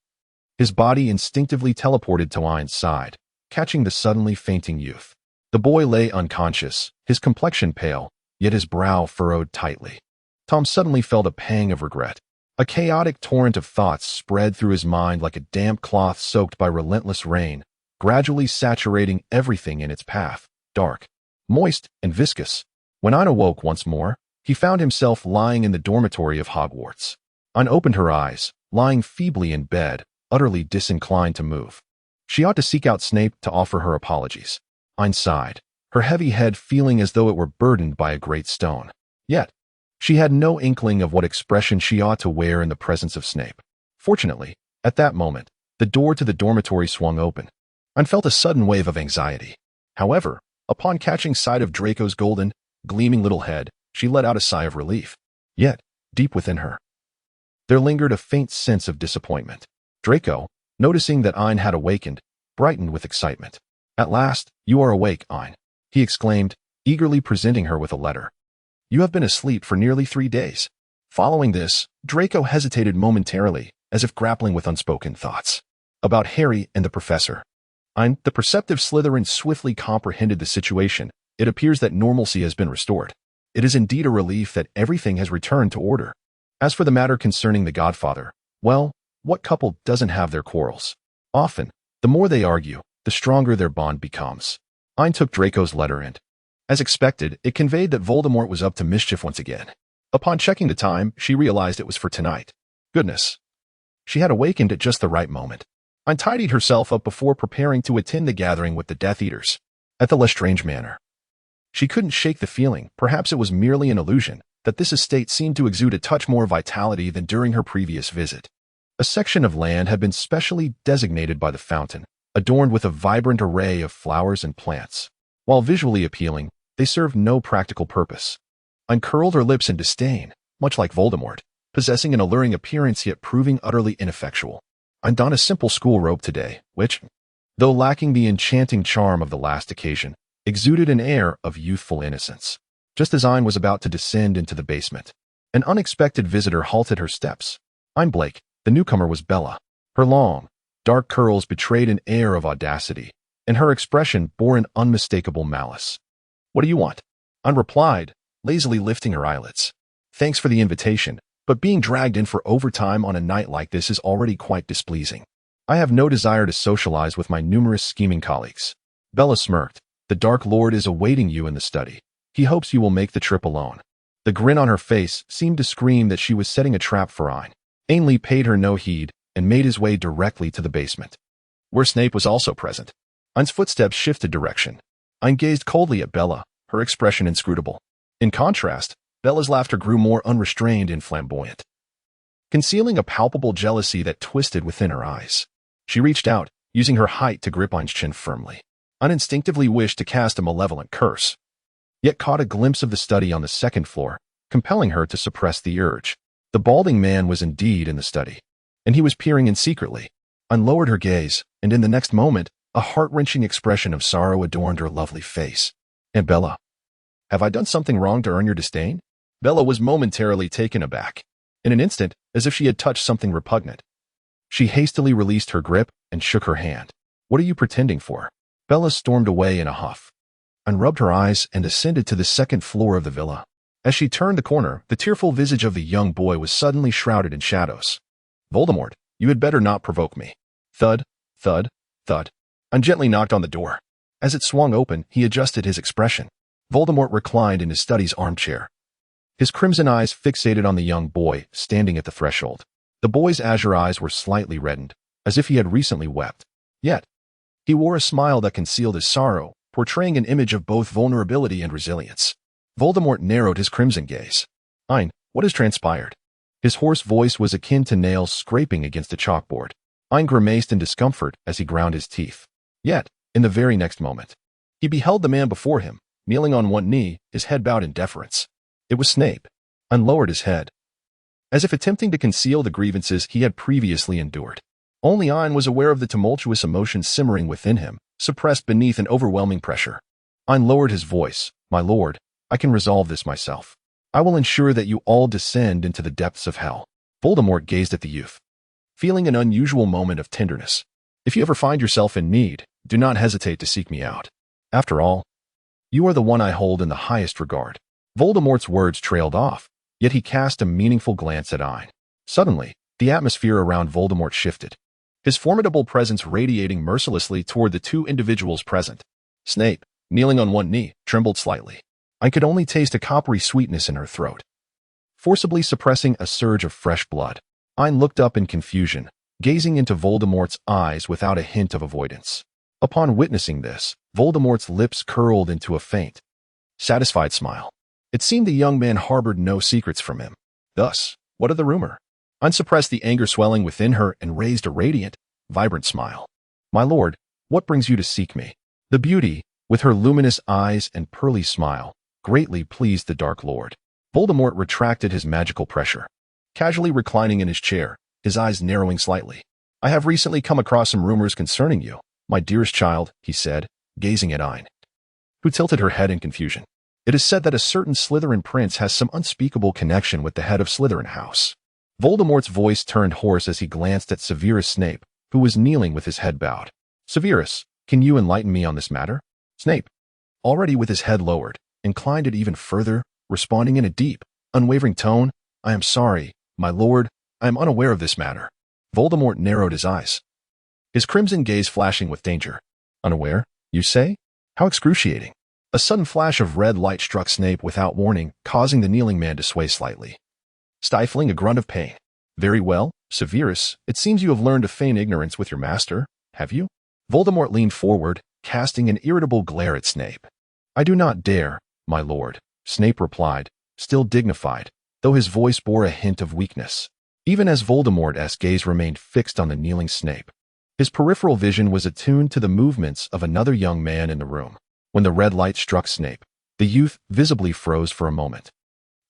His body instinctively teleported to Ain's side, catching the suddenly fainting youth. The boy lay unconscious, his complexion pale, yet his brow furrowed tightly. Tom suddenly felt a pang of regret. A chaotic torrent of thoughts spread through his mind like a damp cloth soaked by relentless rain, gradually saturating everything in its path, dark, moist, and viscous. When Ain awoke once more, He found himself lying in the dormitory of Hogwarts. Ain opened her eyes, lying feebly in bed, utterly disinclined to move. She ought to seek out Snape to offer her apologies. Ain sighed, her heavy head feeling as though it were burdened by a great stone. Yet, she had no inkling of what expression she ought to wear in the presence of Snape. Fortunately, at that moment, the door to the dormitory swung open. Ain felt a sudden wave of anxiety. However, upon catching sight of Draco's golden, gleaming little head, she let out a sigh of relief. Yet, deep within her, there lingered a faint sense of disappointment. Draco, noticing that Ain had awakened, brightened with excitement. "At last, you are awake, Ain," he exclaimed, eagerly presenting her with a letter. "You have been asleep for nearly 3 days." Following this, Draco hesitated momentarily, as if grappling with unspoken thoughts. About Harry and the professor. Ain, the perceptive Slytherin, swiftly comprehended the situation. It appears that normalcy has been restored. It is indeed a relief that everything has returned to order. As for the matter concerning the godfather, well, what couple doesn't have their quarrels? Often, the more they argue, the stronger their bond becomes. Ain took Draco's letter and, as expected, it conveyed that Voldemort was up to mischief once again. Upon checking the time, she realized it was for tonight. Goodness. She had awakened at just the right moment. Ain tidied herself up before preparing to attend the gathering with the Death Eaters at the Lestrange Manor. She couldn't shake the feeling, perhaps it was merely an illusion, that this estate seemed to exude a touch more vitality than during her previous visit. A section of land had been specially designated by the fountain, adorned with a vibrant array of flowers and plants. While visually appealing, they served no practical purpose. Ain curled her lips in disdain, much like Voldemort, possessing an alluring appearance yet proving utterly ineffectual. Ain donned a simple school robe today, which, though lacking the enchanting charm of the last occasion, exuded an air of youthful innocence. Just as Ain was about to descend into the basement, an unexpected visitor halted her steps. Ain Blake, the newcomer, was Bella. Her long, dark curls betrayed an air of audacity, and her expression bore an unmistakable malice. "What do you want?" Ain replied, lazily lifting her eyelids. "Thanks for the invitation, but being dragged in for overtime on a night like this is already quite displeasing. I have no desire to socialize with my numerous scheming colleagues." Bella smirked. "The Dark Lord is awaiting you in the study. He hopes you will make the trip alone." The grin on her face seemed to scream that she was setting a trap for Ain. Ainley paid her no heed and made his way directly to the basement, where Snape was also present. Ain's footsteps shifted direction. Ain gazed coldly at Bella, her expression inscrutable. In contrast, Bella's laughter grew more unrestrained and flamboyant, concealing a palpable jealousy that twisted within her eyes. She reached out, using her height to grip Ain's chin firmly. Ain instinctively wished to cast a malevolent curse, yet caught a glimpse of the study on the second floor, compelling her to suppress the urge. The balding man was indeed in the study, and he was peering in secretly. Ain lowered her gaze, and in the next moment, a heart-wrenching expression of sorrow adorned her lovely face. "And Bella, have I done something wrong to earn your disdain?" Bella was momentarily taken aback. In an instant, as if she had touched something repugnant, she hastily released her grip and shook her hand. "What are you pretending for?" Bella stormed away in a huff, and rubbed her eyes and ascended to the second floor of the villa. As she turned the corner, the tearful visage of the young boy was suddenly shrouded in shadows. "Voldemort, you had better not provoke me." Thud, thud, thud. Ain gently knocked on the door. As it swung open, he adjusted his expression. Voldemort reclined in his study's armchair, his crimson eyes fixated on the young boy standing at the threshold. The boy's azure eyes were slightly reddened, as if he had recently wept. Yet, he wore a smile that concealed his sorrow, portraying an image of both vulnerability and resilience. Voldemort narrowed his crimson gaze. "Ain, what has transpired?" His hoarse voice was akin to nails scraping against a chalkboard. Ain grimaced in discomfort as he ground his teeth. Yet, in the very next moment, he beheld the man before him, kneeling on one knee, his head bowed in deference. It was Snape. Ain lowered his head, as if attempting to conceal the grievances he had previously endured. Only Ain was aware of the tumultuous emotions simmering within him, suppressed beneath an overwhelming pressure. Ain lowered his voice. "My lord, I can resolve this myself. I will ensure that you all descend into the depths of hell." Voldemort gazed at the youth, feeling an unusual moment of tenderness. "If you ever find yourself in need, do not hesitate to seek me out. After all, you are the one I hold in the highest regard." Voldemort's words trailed off, yet he cast a meaningful glance at Ain. Suddenly, the atmosphere around Voldemort shifted, his formidable presence radiating mercilessly toward the two individuals present. Snape, kneeling on one knee, trembled slightly. I could only taste a coppery sweetness in her throat, forcibly suppressing a surge of fresh blood. Ain looked up in confusion, gazing into Voldemort's eyes without a hint of avoidance. Upon witnessing this, Voldemort's lips curled into a faint, satisfied smile. It seemed the young man harbored no secrets from him. Thus, what of the rumor? Ain suppressed the anger swelling within her and raised a radiant, vibrant smile. My lord, what brings you to seek me? The beauty, with her luminous eyes and pearly smile, greatly pleased the Dark Lord. Voldemort retracted his magical pressure, casually reclining in his chair, his eyes narrowing slightly. I have recently come across some rumors concerning you, my dearest child, he said, gazing at Ain, who tilted her head in confusion. It is said that a certain Slytherin prince has some unspeakable connection with the head of Slytherin house. Voldemort's voice turned hoarse as he glanced at Severus Snape, who was kneeling with his head bowed. Severus, can you enlighten me on this matter? Snape, already with his head lowered, inclined it even further, responding in a deep, unwavering tone, I am sorry, my lord, I am unaware of this matter. Voldemort narrowed his eyes, his crimson gaze flashing with danger. Unaware, you say? How excruciating. A sudden flash of red light struck Snape without warning, causing the kneeling man to sway slightly, stifling a grunt of pain. Very well, Severus, it seems you have learned to feign ignorance with your master, have you? Voldemort leaned forward, casting an irritable glare at Snape. I do not dare, my lord, Snape replied, still dignified, though his voice bore a hint of weakness. Even as Voldemort's gaze remained fixed on the kneeling Snape, his peripheral vision was attuned to the movements of another young man in the room. When the red light struck Snape, the youth visibly froze for a moment,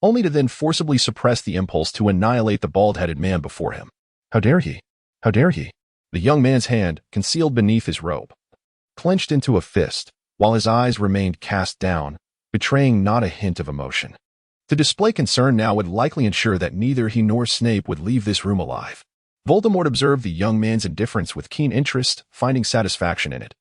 only to then forcibly suppress the impulse to annihilate the bald-headed man before him. How dare he? How dare he? The young man's hand, concealed beneath his robe, clenched into a fist, while his eyes remained cast down, betraying not a hint of emotion. To display concern now would likely ensure that neither he nor Snape would leave this room alive. Voldemort observed the young man's indifference with keen interest, finding satisfaction in it,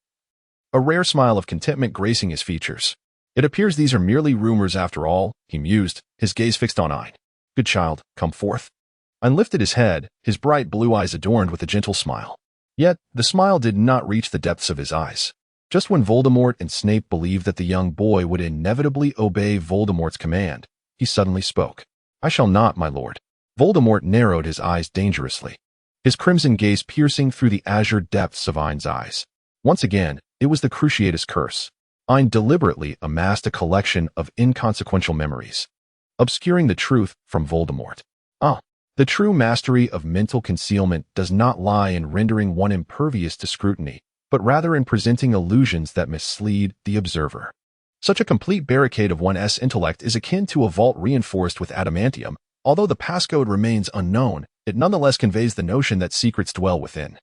a rare smile of contentment gracing his features. It appears these are merely rumors after all, he mused, his gaze fixed on Ain. Good child, come forth. Ain lifted his head, his bright blue eyes adorned with a gentle smile. Yet, the smile did not reach the depths of his eyes. Just when Voldemort and Snape believed that the young boy would inevitably obey Voldemort's command, he suddenly spoke. I shall not, my lord. Voldemort narrowed his eyes dangerously, his crimson gaze piercing through the azure depths of Ain's eyes. Once again, it was the Cruciatus curse. Ain deliberately amassed a collection of inconsequential memories, obscuring the truth from Voldemort. The true mastery of mental concealment does not lie in rendering one impervious to scrutiny, but rather in presenting illusions that mislead the observer. Such a complete barricade of one's intellect is akin to a vault reinforced with adamantium. Although the passcode remains unknown, it nonetheless conveys the notion that secrets dwell within.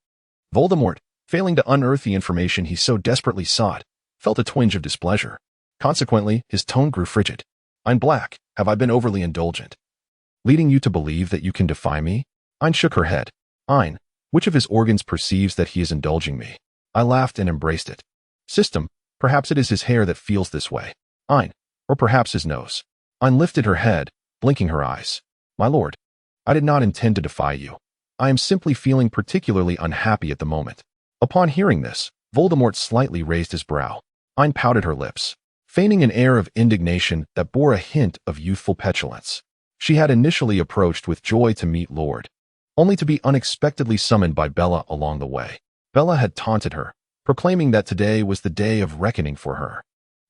Voldemort, failing to unearth the information he so desperately sought, felt a twinge of displeasure. Consequently, his tone grew frigid. I'm black, have I been overly indulgent, leading you to believe that you can defy me? Ain shook her head. Ain, which of his organs perceives that he is indulging me? I laughed and embraced it. System, perhaps it is his hair that feels this way. Ain, or perhaps his nose. Ain lifted her head, blinking her eyes. My lord, I did not intend to defy you. I am simply feeling particularly unhappy at the moment. Upon hearing this, Voldemort slightly raised his brow. Ain pouted her lips, feigning an air of indignation that bore a hint of youthful petulance. She had initially approached with joy to meet Lord, only to be unexpectedly summoned by Bella along the way. Bella had taunted her, proclaiming that today was the day of reckoning for her,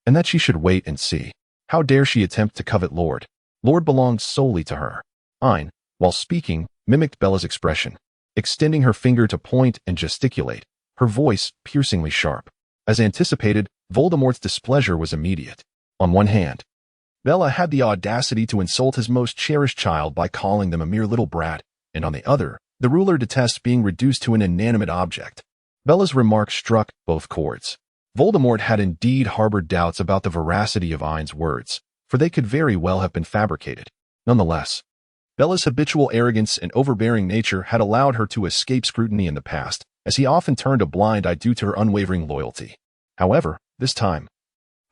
and that she should wait and see. How dare she attempt to covet Lord? Lord belonged solely to her. Ain, while speaking, mimicked Bella's expression, extending her finger to point and gesticulate, her voice piercingly sharp. As anticipated, Voldemort's displeasure was immediate. On one hand, Bella had the audacity to insult his most cherished child by calling them a mere little brat, and on the other, the ruler detests being reduced to an inanimate object. Bella's remark struck both chords. Voldemort had indeed harbored doubts about the veracity of Ain's words, for they could very well have been fabricated. Nonetheless, Bella's habitual arrogance and overbearing nature had allowed her to escape scrutiny in the past, as he often turned a blind eye due to her unwavering loyalty. However, this time,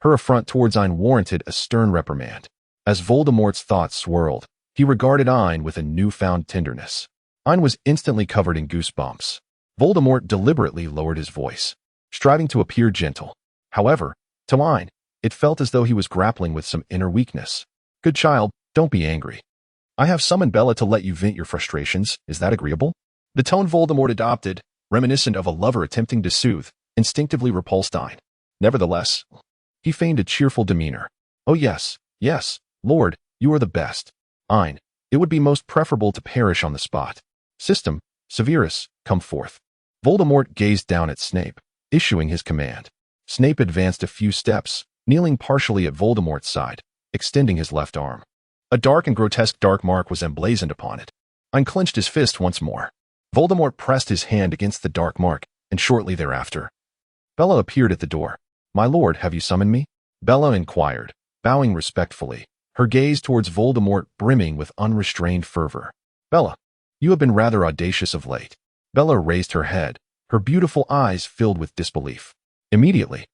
her affront towards Ain warranted a stern reprimand. As Voldemort's thoughts swirled, he regarded Ain with a newfound tenderness. Ain was instantly covered in goosebumps. Voldemort deliberately lowered his voice, striving to appear gentle. However, to Ain, It felt as though he was grappling with some inner weakness. Good child, don't be angry. I have summoned Bella to let you vent your frustrations. Is that agreeable? The tone Voldemort adopted, reminiscent of a lover attempting to soothe, instinctively repulsed Ain. Nevertheless, he feigned a cheerful demeanor. Oh yes, yes, Lord, you are the best. Ain, it would be most preferable to perish on the spot. System, Severus, come forth. Voldemort gazed down at Snape, issuing his command. Snape advanced a few steps, kneeling partially at Voldemort's side, extending his left arm. A dark and grotesque dark mark was emblazoned upon it. Ain clenched his fist once more. Voldemort pressed his hand against the dark mark, and shortly thereafter, Bella appeared at the door. My lord, have you summoned me? Bella inquired, bowing respectfully, her gaze towards Voldemort brimming with unrestrained fervor. Bella, you have been rather audacious of late. Bella raised her head, her beautiful eyes filled with disbelief. Immediately,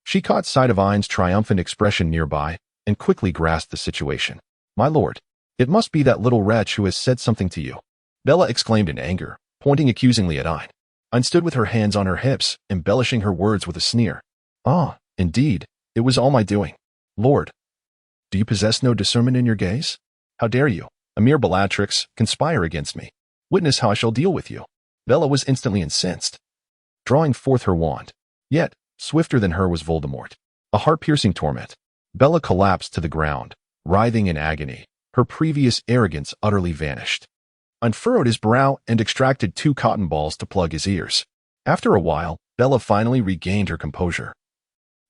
she caught sight of Ain's triumphant expression nearby and quickly grasped the situation. My lord, it must be that little wretch who has said something to you. Bella exclaimed in anger, pointing accusingly at Ain. Ain stood with her hands on her hips, embellishing her words with a sneer. Ah, indeed, it was all my doing. Lord, do you possess no discernment in your gaze? How dare you, a mere Bellatrix, conspire against me? Witness how I shall deal with you. Bella was instantly incensed, drawing forth her wand. Yet, swifter than her was Voldemort. A heart-piercing torment. Bella collapsed to the ground, writhing in agony. Her previous arrogance utterly vanished. Ain furrowed his brow and extracted 2 cotton balls to plug his ears. After a while, Bella finally regained her composure.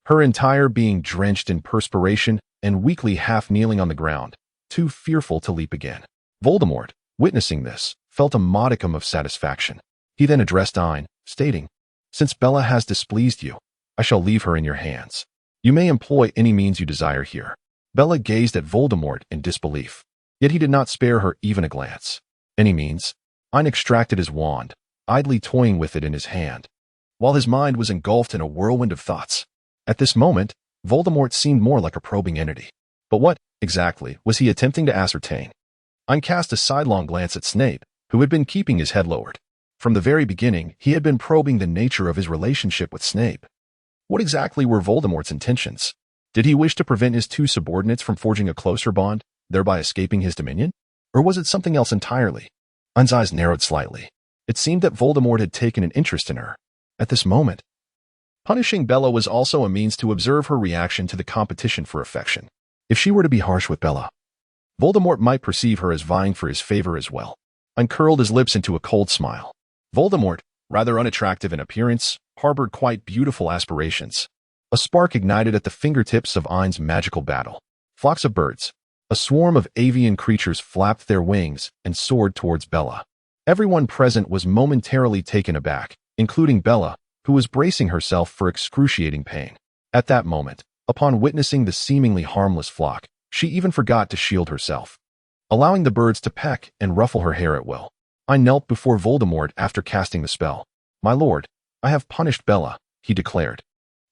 Her entire being drenched in perspiration and weakly half-kneeling on the ground, too fearful to leap again. Voldemort, witnessing this, felt a modicum of satisfaction. He then addressed Ain, stating, Since Bella has displeased you, I shall leave her in your hands. You may employ any means you desire here. Bella gazed at Voldemort in disbelief, yet he did not spare her even a glance. Any means? Ain extracted his wand, idly toying with it in his hand, while his mind was engulfed in a whirlwind of thoughts. At this moment, Voldemort seemed more like a probing entity. But what, exactly, was he attempting to ascertain? Ain cast a sidelong glance at Snape, who had been keeping his head lowered. From the very beginning, he had been probing the nature of his relationship with Snape. What exactly were Voldemort's intentions? Did he wish to prevent his 2 subordinates from forging a closer bond, thereby escaping his dominion? Or was it something else entirely? Ain's eyes narrowed slightly. It seemed that Voldemort had taken an interest in her. At this moment, punishing Bella was also a means to observe her reaction to the competition for affection. If she were to be harsh with Bella, Voldemort might perceive her as vying for his favor as well. Ain curled his lips into a cold smile. Voldemort, rather unattractive in appearance, harbored quite beautiful aspirations. A spark ignited at the fingertips of Ain's magical battle. Flocks of birds, a swarm of avian creatures flapped their wings and soared towards Bella. Everyone present was momentarily taken aback, including Bella, who was bracing herself for excruciating pain. At that moment, upon witnessing the seemingly harmless flock, she even forgot to shield herself, allowing the birds to peck and ruffle her hair at will. Ain knelt before Voldemort after casting the spell. My lord, I have punished Bella, he declared.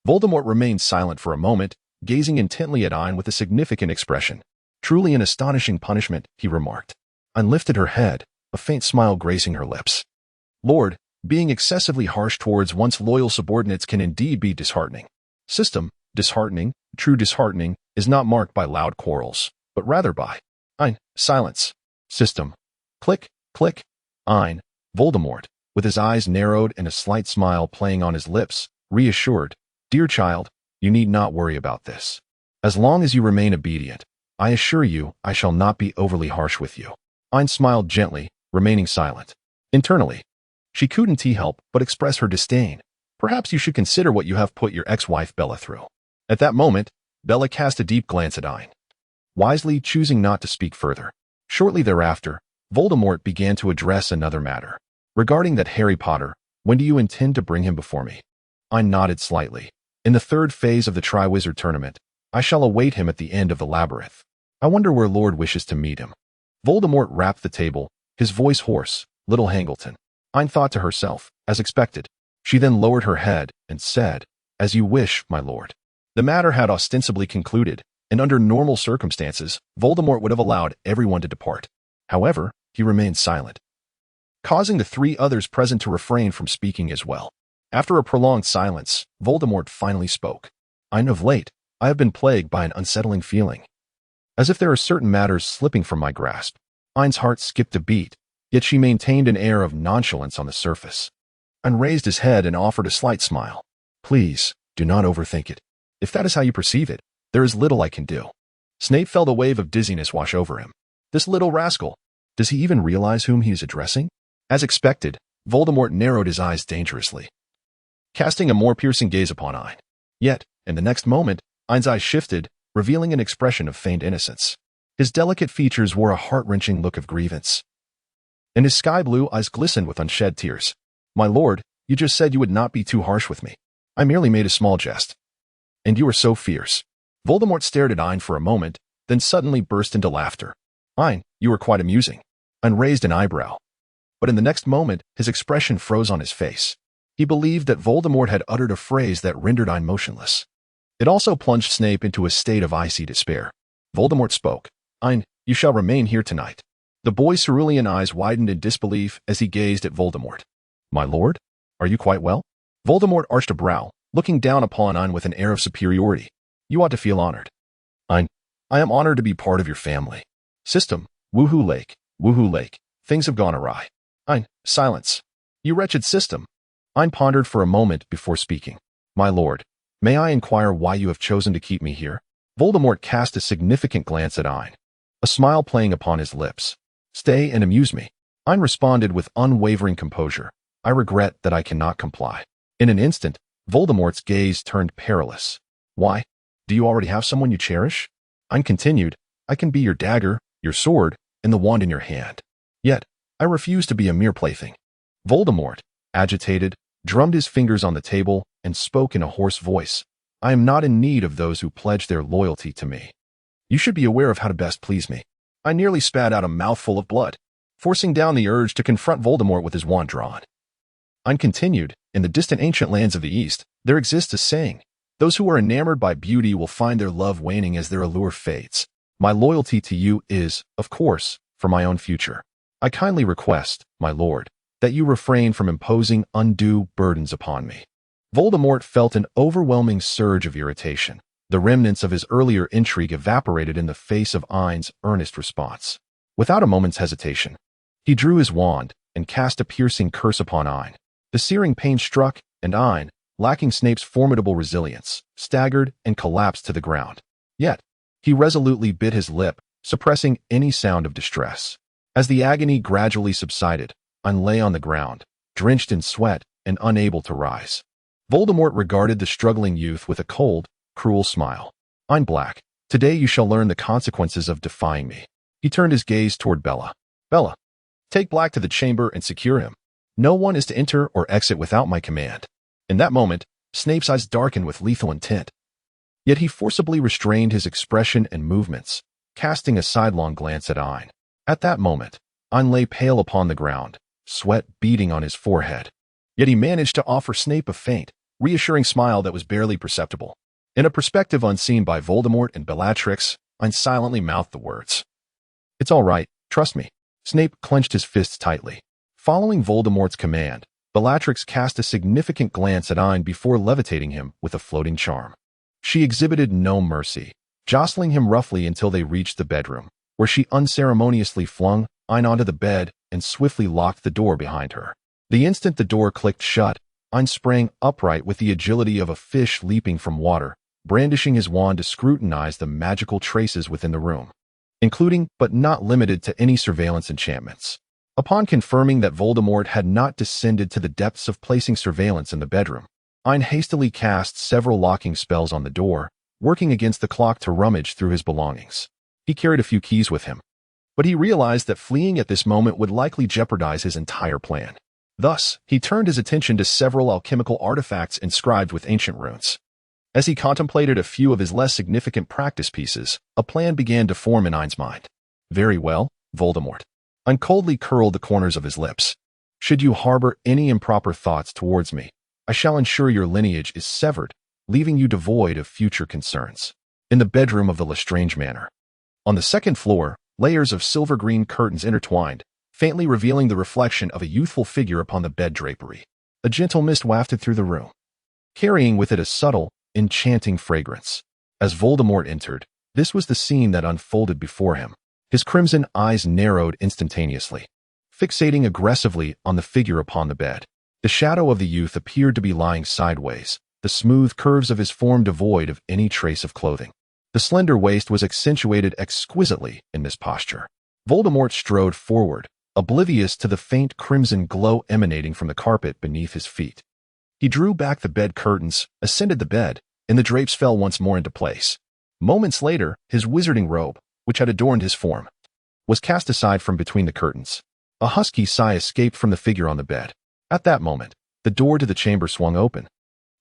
Voldemort remained silent for a moment, gazing intently at Ain with a significant expression. Truly an astonishing punishment, he remarked. Ain lifted her head, a faint smile gracing her lips. Lord, being excessively harsh towards one's loyal subordinates can indeed be disheartening. System, disheartening, true disheartening, is not marked by loud quarrels, but rather by Ain, silence. System. Click, click. Ain, Voldemort, with his eyes narrowed and a slight smile playing on his lips, reassured, Dear child, you need not worry about this. As long as you remain obedient, I assure you I shall not be overly harsh with you. Ain smiled gently, remaining silent. Internally, she couldn't help but express her disdain. Perhaps you should consider what you have put your ex-wife Bella through. At that moment, Bella cast a deep glance at Ain, wisely choosing not to speak further. Shortly thereafter, Voldemort began to address another matter. Regarding that Harry Potter, when do you intend to bring him before me? Ain nodded slightly. In the 3rd phase of the Triwizard Tournament, I shall await him at the end of the labyrinth. I wonder where Lord wishes to meet him. Voldemort rapped the table, his voice hoarse. Little Hangleton. Ain thought to herself, as expected. She then lowered her head and said, As you wish, my lord. The matter had ostensibly concluded, and under normal circumstances, Voldemort would have allowed everyone to depart. However, he remained silent, causing the 3 others present to refrain from speaking as well. After a prolonged silence, Voldemort finally spoke. Ain, of late, I have been plagued by an unsettling feeling, as if there are certain matters slipping from my grasp. Ain's heart skipped a beat, yet she maintained an air of nonchalance on the surface. Ain raised his head and offered a slight smile. Please, do not overthink it. If that is how you perceive it, there is little I can do. Snape felt a wave of dizziness wash over him. This little rascal. Does he even realize whom he is addressing? As expected, Voldemort narrowed his eyes dangerously, casting a more piercing gaze upon Ain. Yet, in the next moment, Ain's eyes shifted, revealing an expression of feigned innocence. His delicate features wore a heart-wrenching look of grievance, and his sky-blue eyes glistened with unshed tears. My lord, you just said you would not be too harsh with me. I merely made a small jest. And you are so fierce. Voldemort stared at Ain for a moment, then suddenly burst into laughter. Ain, you are quite amusing. Ain raised an eyebrow. But in the next moment, his expression froze on his face. He believed that Voldemort had uttered a phrase that rendered Ain motionless. It also plunged Snape into a state of icy despair. Voldemort spoke. Ain, you shall remain here tonight. The boy's cerulean eyes widened in disbelief as he gazed at Voldemort. My lord? Are you quite well? Voldemort arched a brow, looking down upon Ain with an air of superiority. You ought to feel honored. Ain, I am honored to be part of your family. System, woohoo lake, things have gone awry. Ain, silence. You wretched system. Ain pondered for a moment before speaking. My lord, may I inquire why you have chosen to keep me here? Voldemort cast a significant glance at Ain, a smile playing upon his lips. Stay and amuse me. Ain responded with unwavering composure. I regret that I cannot comply. In an instant, Voldemort's gaze turned perilous. Why? Do you already have someone you cherish? Ain continued, I can be your dagger, your sword, and the wand in your hand. Yet, I refuse to be a mere plaything. Voldemort, agitated, drummed his fingers on the table and spoke in a hoarse voice. I am not in need of those who pledge their loyalty to me. You should be aware of how to best please me. I nearly spat out a mouthful of blood, forcing down the urge to confront Voldemort with his wand drawn. Ain continued, in the distant ancient lands of the East, there exists a saying, those who are enamored by beauty will find their love waning as their allure fades. My loyalty to you is, of course, for my own future. I kindly request, my lord, that you refrain from imposing undue burdens upon me. Voldemort felt an overwhelming surge of irritation. The remnants of his earlier intrigue evaporated in the face of Ain's earnest response. Without a moment's hesitation, he drew his wand and cast a piercing curse upon Ain. The searing pain struck, and Ain, lacking Snape's formidable resilience, staggered and collapsed to the ground. Yet, he resolutely bit his lip, suppressing any sound of distress. As the agony gradually subsided, Ain lay on the ground, drenched in sweat and unable to rise. Voldemort regarded the struggling youth with a cold, cruel smile. Ain Black, today you shall learn the consequences of defying me. He turned his gaze toward Bella. Bella, take Black to the chamber and secure him. No one is to enter or exit without my command. In that moment, Snape's eyes darkened with lethal intent. Yet he forcibly restrained his expression and movements, casting a sidelong glance at Ain. At that moment, Ain lay pale upon the ground, sweat beading on his forehead. Yet he managed to offer Snape a faint, reassuring smile that was barely perceptible. In a perspective unseen by Voldemort and Bellatrix, Ain silently mouthed the words. It's all right, trust me. Snape clenched his fists tightly. Following Voldemort's command, Bellatrix cast a significant glance at Ain before levitating him with a floating charm. She exhibited no mercy, jostling him roughly until they reached the bedroom, where she unceremoniously flung Ain onto the bed and swiftly locked the door behind her. The instant the door clicked shut, Ain sprang upright with the agility of a fish leaping from water, brandishing his wand to scrutinize the magical traces within the room, including but not limited to any surveillance enchantments. Upon confirming that Voldemort had not descended to the depths of placing surveillance in the bedroom, Ain hastily cast several locking spells on the door, working against the clock to rummage through his belongings. He carried a few keys with him, but he realized that fleeing at this moment would likely jeopardize his entire plan. Thus, he turned his attention to several alchemical artifacts inscribed with ancient runes. As he contemplated a few of his less significant practice pieces, a plan began to form in Ain's mind. Very well, Voldemort. Ain coldly curled the corners of his lips. Should you harbor any improper thoughts towards me, I shall ensure your lineage is severed, leaving you devoid of future concerns. In the bedroom of the Lestrange Manor. On the second floor, layers of silver-green curtains intertwined, faintly revealing the reflection of a youthful figure upon the bed drapery. A gentle mist wafted through the room, carrying with it a subtle, enchanting fragrance. As Voldemort entered, this was the scene that unfolded before him. His crimson eyes narrowed instantaneously, fixating aggressively on the figure upon the bed. The shadow of the youth appeared to be lying sideways, the smooth curves of his form devoid of any trace of clothing. The slender waist was accentuated exquisitely in this posture. Voldemort strode forward, oblivious to the faint crimson glow emanating from the carpet beneath his feet. He drew back the bed curtains, ascended the bed, and the drapes fell once more into place. Moments later, his wizarding robe, which had adorned his form, was cast aside from between the curtains. A husky sigh escaped from the figure on the bed. At that moment, the door to the chamber swung open,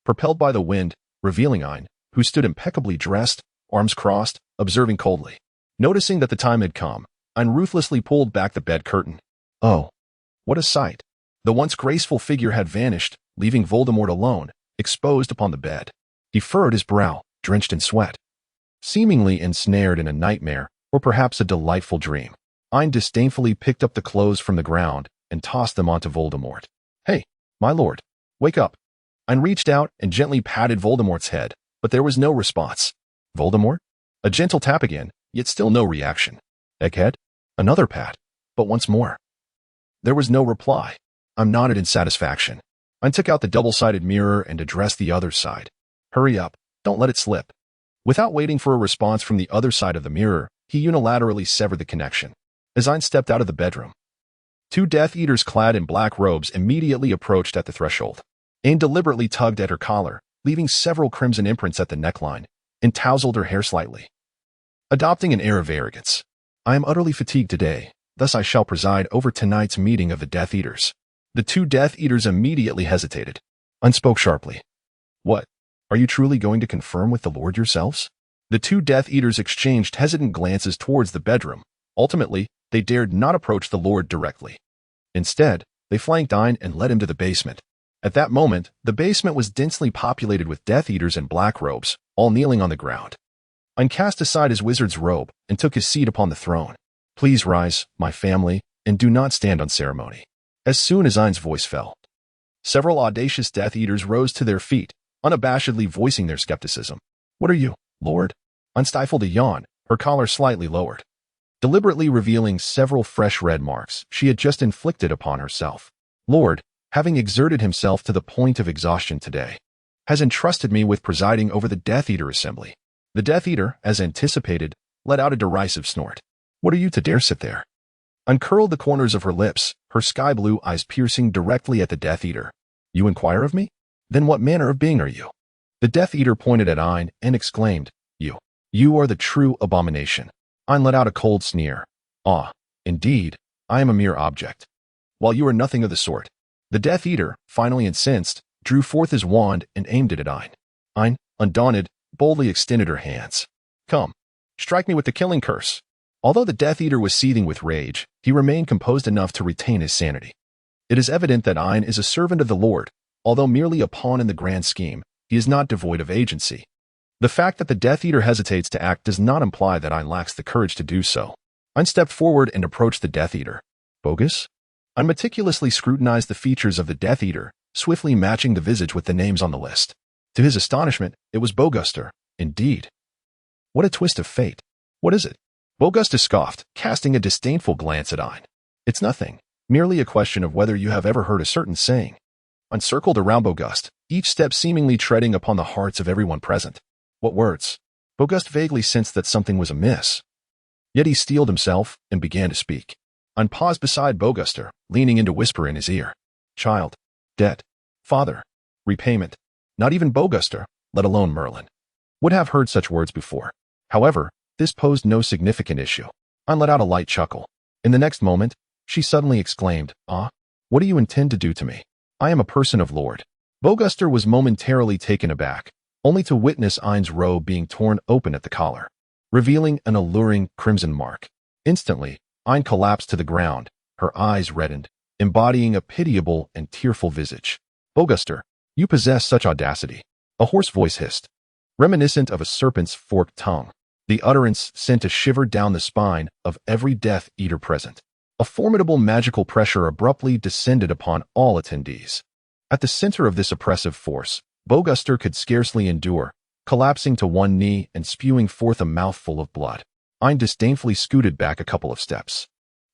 propelled by the wind, revealing Ain, who stood impeccably dressed, arms crossed, observing coldly. Noticing that the time had come, Ain ruthlessly pulled back the bed curtain. Oh, what a sight! The once graceful figure had vanished, leaving Voldemort alone, exposed upon the bed. He furrowed his brow, drenched in sweat. Seemingly ensnared in a nightmare, or perhaps a delightful dream, Ain disdainfully picked up the clothes from the ground and tossed them onto Voldemort. Hey, my lord, wake up. Ain reached out and gently patted Voldemort's head, but there was no response. Voldemort? A gentle tap again, yet still no reaction. Egghead? Another pat, but once more. There was no reply. Ain nodded in satisfaction. Ain took out the double-sided mirror and addressed the other side. Hurry up, don't let it slip. Without waiting for a response from the other side of the mirror, he unilaterally severed the connection. As Ain stepped out of the bedroom, two Death Eaters clad in black robes immediately approached at the threshold. Ain deliberately tugged at her collar, leaving several crimson imprints at the neckline, and tousled her hair slightly. Adopting an air of arrogance, I am utterly fatigued today, thus I shall preside over tonight's meeting of the Death Eaters. The two Death Eaters immediately hesitated. Ain spoke sharply. What? Are you truly going to confirm with the Lord yourselves? The two Death Eaters exchanged hesitant glances towards the bedroom. Ultimately, they dared not approach the Lord directly. Instead, they flanked Ain and led him to the basement. At that moment, the basement was densely populated with Death Eaters in black robes, all kneeling on the ground. Ain cast aside his wizard's robe and took his seat upon the throne. Please rise, my family, and do not stand on ceremony. As soon as Ain's voice fell, several audacious Death Eaters rose to their feet, unabashedly voicing their skepticism. What are you, Lord? Ain stifled a yawn, her collar slightly lowered, deliberately revealing several fresh red marks she had just inflicted upon herself. Lord, having exerted himself to the point of exhaustion today, has entrusted me with presiding over the Death Eater assembly. The Death Eater, as anticipated, let out a derisive snort. What are you to dare sit there? Uncurled the corners of her lips, her sky-blue eyes piercing directly at the Death Eater. You inquire of me? Then what manner of being are you? The Death Eater pointed at Ain and exclaimed, You are the true abomination. Ain let out a cold sneer. Ah, indeed, I am a mere object, while you are nothing of the sort. The Death Eater, finally incensed, drew forth his wand and aimed it at Ain. Ain, undaunted, boldly extended her hands. Come, strike me with the killing curse. Although the Death Eater was seething with rage, he remained composed enough to retain his sanity. It is evident that Ain is a servant of the Lord. Although merely a pawn in the grand scheme, he is not devoid of agency. The fact that the Death Eater hesitates to act does not imply that Ain lacks the courage to do so. Ain stepped forward and approached the Death Eater. Bogus? Ain meticulously scrutinized the features of the Death Eater, swiftly matching the visage with the names on the list. To his astonishment, it was Boguster, indeed. What a twist of fate. What is it? Boguster scoffed, casting a disdainful glance at Ain. It's nothing, merely a question of whether you have ever heard a certain saying. Ain circled around Bogust, each step seemingly treading upon the hearts of everyone present. What words? Bogust vaguely sensed that something was amiss. Yet he steeled himself and began to speak. Ain paused beside Boguster, leaning in to whisper in his ear. Child, debt, father, repayment. Not even Boguster, let alone Merlin, would have heard such words before. However, this posed no significant issue. Ain let out a light chuckle. In the next moment, she suddenly exclaimed, Ah, what do you intend to do to me? I am a person of Lord. Boguster was momentarily taken aback, only to witness Ain's robe being torn open at the collar, revealing an alluring crimson mark. Instantly, Ain collapsed to the ground, her eyes reddened, embodying a pitiable and tearful visage. Boguster, you possess such audacity. A hoarse voice hissed, reminiscent of a serpent's forked tongue. The utterance sent a shiver down the spine of every Death Eater present. A formidable magical pressure abruptly descended upon all attendees. At the center of this oppressive force, Boguster could scarcely endure, collapsing to one knee and spewing forth a mouthful of blood. Ain disdainfully scooted back a couple of steps.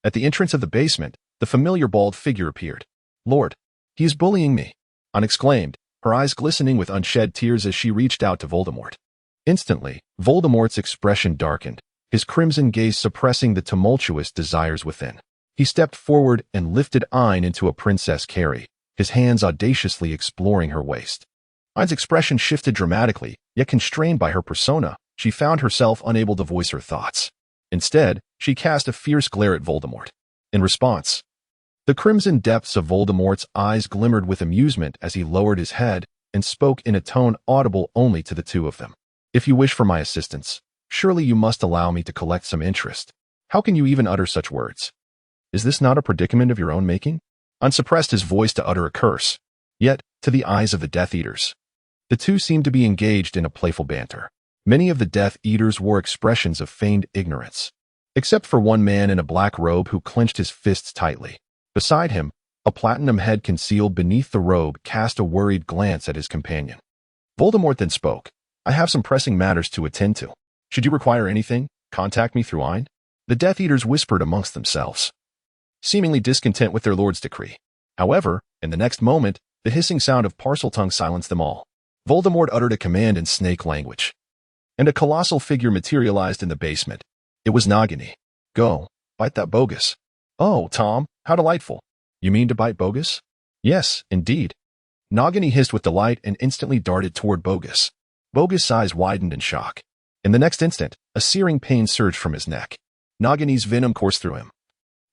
At the entrance of the basement, the familiar bald figure appeared. "Lord, he is bullying me," Ain exclaimed, her eyes glistening with unshed tears as she reached out to Voldemort. Instantly, Voldemort's expression darkened, his crimson gaze suppressing the tumultuous desires within. He stepped forward and lifted Ain into a princess carry, his hands audaciously exploring her waist. Ain's expression shifted dramatically, yet constrained by her persona, she found herself unable to voice her thoughts. Instead, she cast a fierce glare at Voldemort. In response, the crimson depths of Voldemort's eyes glimmered with amusement as he lowered his head and spoke in a tone audible only to the two of them. "If you wish for my assistance, surely you must allow me to collect some interest. How can you even utter such words? Is this not a predicament of your own making?" Ain suppressed his voice to utter a curse. Yet, to the eyes of the Death Eaters, the two seemed to be engaged in a playful banter. Many of the Death Eaters wore expressions of feigned ignorance, except for one man in a black robe who clenched his fists tightly. Beside him, a platinum head concealed beneath the robe cast a worried glance at his companion. Voldemort then spoke. "I have some pressing matters to attend to. Should you require anything, contact me through Ain." The Death Eaters whispered amongst themselves, seemingly discontent with their lord's decree. However, in the next moment, the hissing sound of Parseltongue silenced them all. Voldemort uttered a command in snake language, and a colossal figure materialized in the basement. It was Nagini. "Go, bite that bogus." "Oh, Tom, how delightful. You mean to bite Bogus?" "Yes, indeed." Nagini hissed with delight and instantly darted toward Bogus. Bogus' eyes widened in shock. In the next instant, a searing pain surged from his neck. Nagini's venom coursed through him,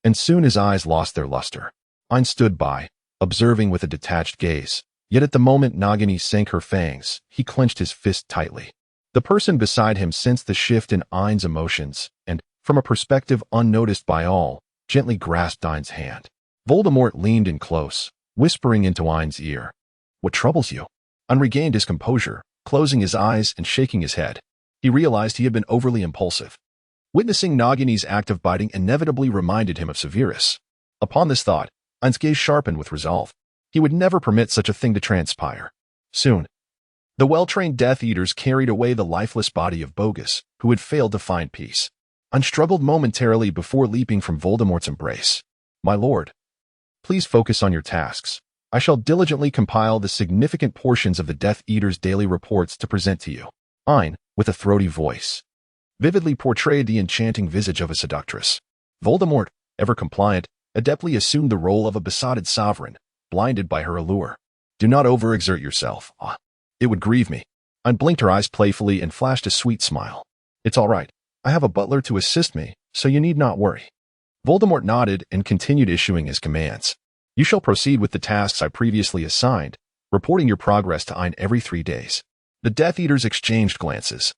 and soon his eyes lost their luster. Ain stood by, observing with a detached gaze. Yet at the moment Nagini sank her fangs, he clenched his fist tightly. The person beside him sensed the shift in Ain's emotions, and, from a perspective unnoticed by all, gently grasped Ain's hand. Voldemort leaned in close, whispering into Ain's ear. "What troubles you?" Ain regained his composure, closing his eyes and shaking his head. He realized he had been overly impulsive. Witnessing Nagini's act of biting inevitably reminded him of Severus. Upon this thought, Ain's gaze sharpened with resolve. He would never permit such a thing to transpire. Soon, the well-trained Death Eaters carried away the lifeless body of Bogus, who had failed to find peace. Ain struggled momentarily before leaping from Voldemort's embrace. "My lord, please focus on your tasks. I shall diligently compile the significant portions of the Death Eaters' daily reports to present to you." Ain, with a throaty voice, vividly portrayed the enchanting visage of a seductress. Voldemort, ever compliant, adeptly assumed the role of a besotted sovereign, blinded by her allure. "Do not overexert yourself. It would grieve me." Ain blinked her eyes playfully and flashed a sweet smile. "It's all right. I have a butler to assist me, so you need not worry." Voldemort nodded and continued issuing his commands. "You shall proceed with the tasks I previously assigned, reporting your progress to Ain every 3 days." The Death Eaters exchanged glances,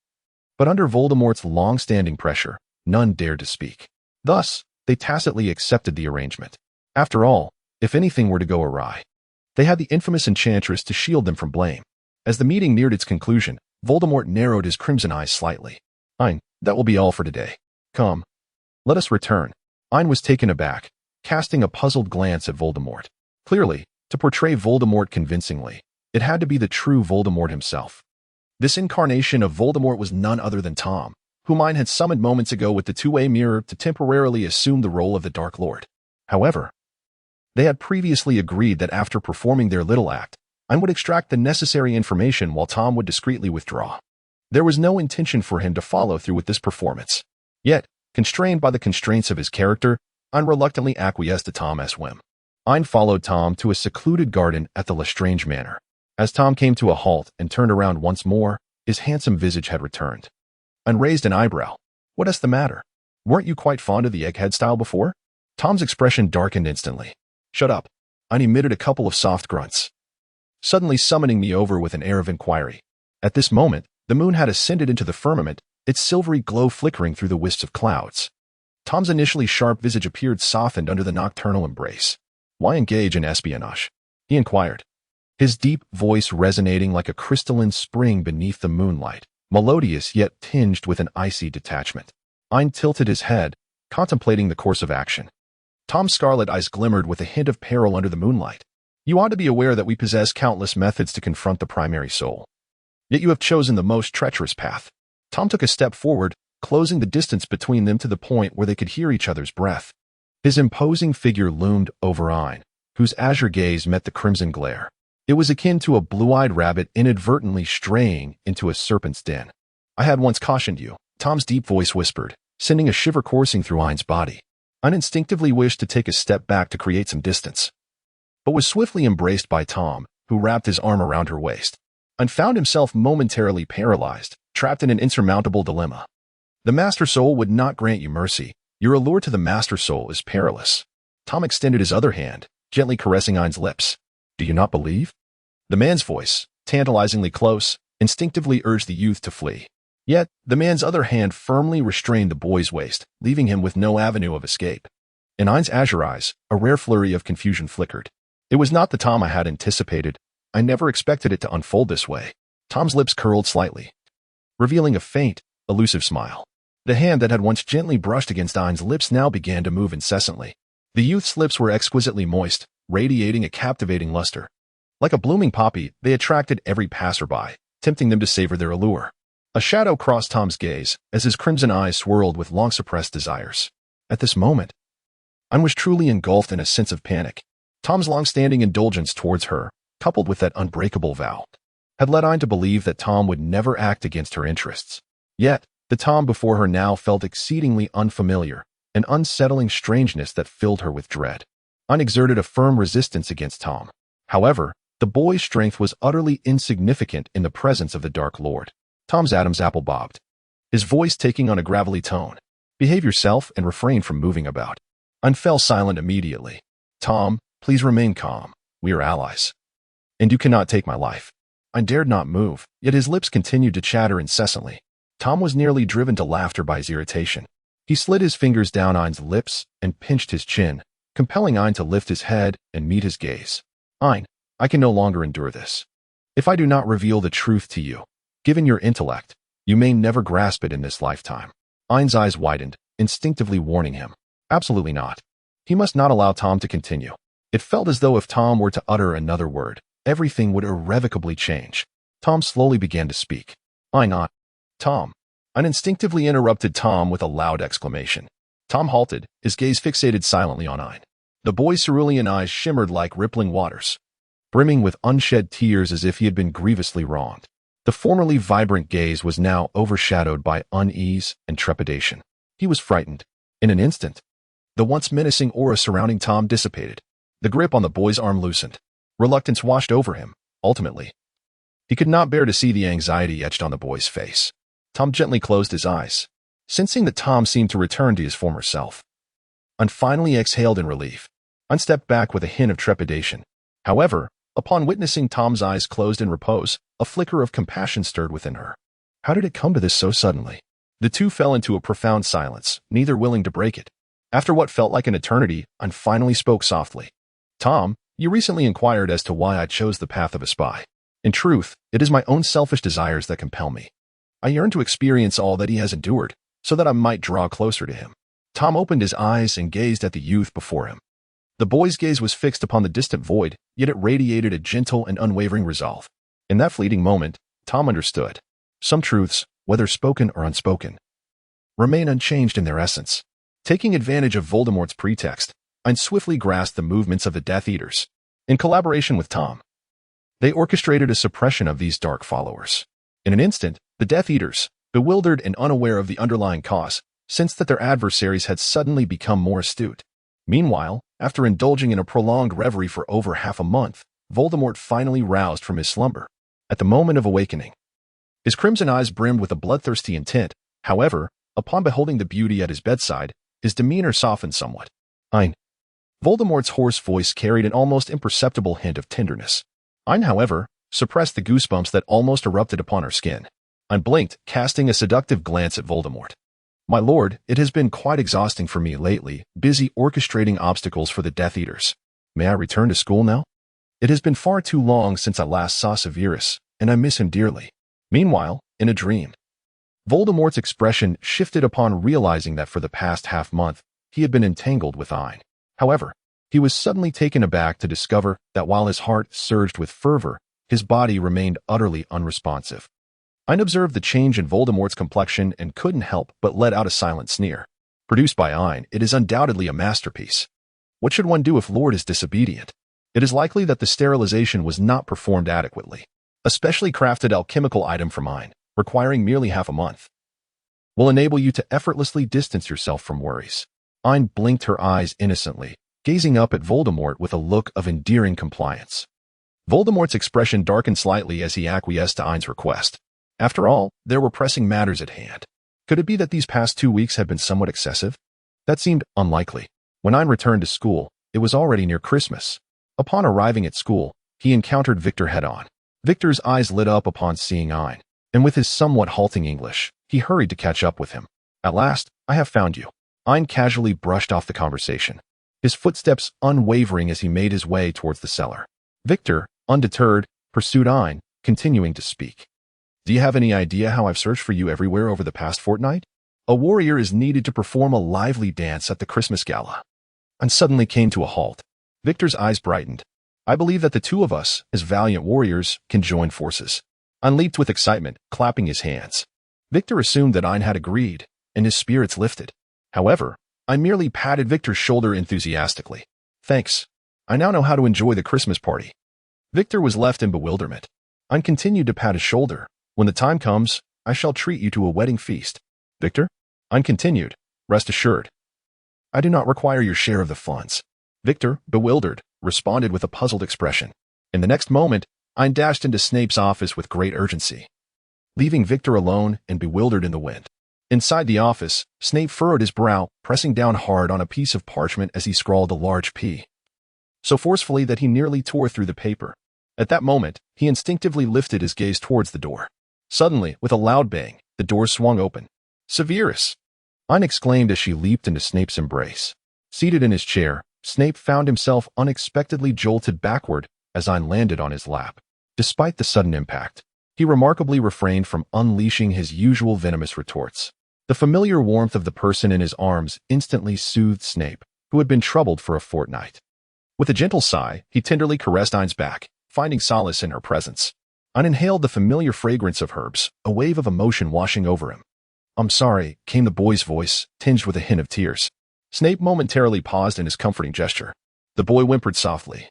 but under Voldemort's long-standing pressure, none dared to speak. Thus, they tacitly accepted the arrangement. After all, if anything were to go awry, they had the infamous Enchantress to shield them from blame. As the meeting neared its conclusion, Voldemort narrowed his crimson eyes slightly. "Ain, that will be all for today. Come, let us return." Ain was taken aback, casting a puzzled glance at Voldemort. Clearly, to portray Voldemort convincingly, it had to be the true Voldemort himself. This incarnation of Voldemort was none other than Tom, whom Ain had summoned moments ago with the two-way mirror to temporarily assume the role of the Dark Lord. However, they had previously agreed that after performing their little act, Ain would extract the necessary information while Tom would discreetly withdraw. There was no intention for him to follow through with this performance. Yet, constrained by the constraints of his character, Ain reluctantly acquiesced to Tom's whim. Ain followed Tom to a secluded garden at the Lestrange Manor. As Tom came to a halt and turned around once more, his handsome visage had returned. Ain raised an eyebrow. "What is the matter? Weren't you quite fond of the egghead style before?" Tom's expression darkened instantly. "Shut up." Ain emitted a couple of soft grunts, suddenly summoning me over with an air of inquiry. At this moment, the moon had ascended into the firmament, its silvery glow flickering through the wisps of clouds. Tom's initially sharp visage appeared softened under the nocturnal embrace. "Why engage in espionage?" he inquired, his deep voice resonating like a crystalline spring beneath the moonlight, melodious yet tinged with an icy detachment. Ain tilted his head, contemplating the course of action. Tom's scarlet eyes glimmered with a hint of peril under the moonlight. "You ought to be aware that we possess countless methods to confront the primary soul. Yet you have chosen the most treacherous path. Tom took a step forward, closing the distance between them to the point where they could hear each other's breath. His imposing figure loomed over Ain, whose azure gaze met the crimson glare. It was akin to a blue-eyed rabbit inadvertently straying into a serpent's den. I had once cautioned you, Tom's deep voice whispered, sending a shiver coursing through Ain's body. Ain instinctively wished to take a step back to create some distance, but was swiftly embraced by Tom, who wrapped his arm around her waist. Ain found himself momentarily paralyzed, trapped in an insurmountable dilemma. The Master Soul would not grant you mercy. Your allure to the Master Soul is perilous. Tom extended his other hand, gently caressing Ain's lips. Do you not believe? The man's voice, tantalizingly close, instinctively urged the youth to flee. Yet, the man's other hand firmly restrained the boy's waist, leaving him with no avenue of escape. In Ain's azure eyes, a rare flurry of confusion flickered. It was not the Tom I had anticipated. I never expected it to unfold this way. Tom's lips curled slightly, revealing a faint, elusive smile. The hand that had once gently brushed against Ain's lips now began to move incessantly. The youth's lips were exquisitely moist, radiating a captivating luster. Like a blooming poppy, they attracted every passerby, tempting them to savor their allure. A shadow crossed Tom's gaze as his crimson eyes swirled with long-suppressed desires. At this moment, Ain was truly engulfed in a sense of panic. Tom's long-standing indulgence towards her, coupled with that unbreakable vow, had led Ain to believe that Tom would never act against her interests. Yet, the Tom before her now felt exceedingly unfamiliar, an unsettling strangeness that filled her with dread. Ain exerted a firm resistance against Tom. However, the boy's strength was utterly insignificant in the presence of the Dark Lord. Tom's Adam's apple bobbed, his voice taking on a gravelly tone. Behave yourself and refrain from moving about. Ain fell silent immediately. Tom, please remain calm. We are allies. And you cannot take my life. Ain dared not move, yet his lips continued to chatter incessantly. Tom was nearly driven to laughter by his irritation. He slid his fingers down Ain's lips and pinched his chin, compelling Ain to lift his head and meet his gaze. Ain, I can no longer endure this. If I do not reveal the truth to you, given your intellect, you may never grasp it in this lifetime. Ain's eyes widened, instinctively warning him. Absolutely not. He must not allow Tom to continue. It felt as though if Tom were to utter another word, everything would irrevocably change. Tom slowly began to speak. Ain not. Tom. Ain instinctively interrupted Tom with a loud exclamation. Tom halted, his gaze fixated silently on Ain. The boy's cerulean eyes shimmered like rippling waters, brimming with unshed tears as if he had been grievously wronged. The formerly vibrant gaze was now overshadowed by unease and trepidation. He was frightened. In an instant, the once menacing aura surrounding Tom dissipated. The grip on the boy's arm loosened. Reluctance washed over him, ultimately. He could not bear to see the anxiety etched on the boy's face. Tom gently closed his eyes, sensing that Tom seemed to return to his former self. Ain finally exhaled in relief. Ain stepped back with a hint of trepidation. However, upon witnessing Tom's eyes closed in repose, a flicker of compassion stirred within her. How did it come to this so suddenly? The two fell into a profound silence, neither willing to break it. After what felt like an eternity, Ain finally spoke softly. Tom, you recently inquired as to why I chose the path of a spy. In truth, it is my own selfish desires that compel me. I yearn to experience all that he has endured, so that I might draw closer to him. Tom opened his eyes and gazed at the youth before him. The boy's gaze was fixed upon the distant void, yet it radiated a gentle and unwavering resolve. In that fleeting moment, Tom understood. Some truths, whether spoken or unspoken, remain unchanged in their essence. Taking advantage of Voldemort's pretext, Ain swiftly grasped the movements of the Death Eaters. In collaboration with Tom, they orchestrated a suppression of these dark followers. In an instant, the Death Eaters, bewildered and unaware of the underlying cause, sensed that their adversaries had suddenly become more astute. Meanwhile, after indulging in a prolonged reverie for over half a month, Voldemort finally roused from his slumber. At the moment of awakening, his crimson eyes brimmed with a bloodthirsty intent. However, upon beholding the beauty at his bedside, his demeanor softened somewhat. Ain. Voldemort's hoarse voice carried an almost imperceptible hint of tenderness. Ain, however, suppressed the goosebumps that almost erupted upon her skin. Ain blinked, casting a seductive glance at Voldemort. My lord, it has been quite exhausting for me lately, busy orchestrating obstacles for the Death Eaters. May I return to school now? It has been far too long since I last saw Severus, and I miss him dearly. Meanwhile, in a dream, Voldemort's expression shifted upon realizing that for the past half-month, he had been entangled with Ain. However, he was suddenly taken aback to discover that while his heart surged with fervor, his body remained utterly unresponsive. Ein observed the change in Voldemort's complexion and couldn't help but let out a silent sneer. Produced by Ein, it is undoubtedly a masterpiece. What should one do if Lord is disobedient? It is likely that the sterilization was not performed adequately. A specially crafted alchemical item from Ein, requiring merely half a month, will enable you to effortlessly distance yourself from worries. Ein blinked her eyes innocently, gazing up at Voldemort with a look of endearing compliance. Voldemort's expression darkened slightly as he acquiesced to Ein's request. After all, there were pressing matters at hand. Could it be that these past 2 weeks had been somewhat excessive? That seemed unlikely. When Ein returned to school, it was already near Christmas. Upon arriving at school, he encountered Victor head-on. Victor's eyes lit up upon seeing Ein, and with his somewhat halting English, he hurried to catch up with him. At last, I have found you. Ein casually brushed off the conversation, his footsteps unwavering as he made his way towards the cellar. Victor, undeterred, pursued Ein, continuing to speak. Do you have any idea how I've searched for you everywhere over the past fortnight? A warrior is needed to perform a lively dance at the Christmas gala. And suddenly came to a halt. Victor's eyes brightened. I believe that the two of us, as valiant warriors, can join forces. Ein leaped with excitement, clapping his hands. Victor assumed that Ein had agreed, and his spirits lifted. However, I merely patted Victor's shoulder enthusiastically. Thanks. I now know how to enjoy the Christmas party. Victor was left in bewilderment. Ein continued to pat his shoulder. When the time comes, I shall treat you to a wedding feast. Victor? Ein continued. Rest assured. I do not require your share of the funds. Victor, bewildered, responded with a puzzled expression. In the next moment, Ein dashed into Snape's office with great urgency, leaving Victor alone and bewildered in the wind. Inside the office, Snape furrowed his brow, pressing down hard on a piece of parchment as he scrawled a large P, so forcefully that he nearly tore through the paper. At that moment, he instinctively lifted his gaze towards the door. Suddenly, with a loud bang, the door swung open. Severus! Ein exclaimed as she leaped into Snape's embrace. Seated in his chair, Snape found himself unexpectedly jolted backward as Ein landed on his lap. Despite the sudden impact, he remarkably refrained from unleashing his usual venomous retorts. The familiar warmth of the person in his arms instantly soothed Snape, who had been troubled for a fortnight. With a gentle sigh, he tenderly caressed Ein's back, finding solace in her presence. Ein inhaled the familiar fragrance of herbs, a wave of emotion washing over him. I'm sorry, came the boy's voice, tinged with a hint of tears. Snape momentarily paused in his comforting gesture. The boy whimpered softly,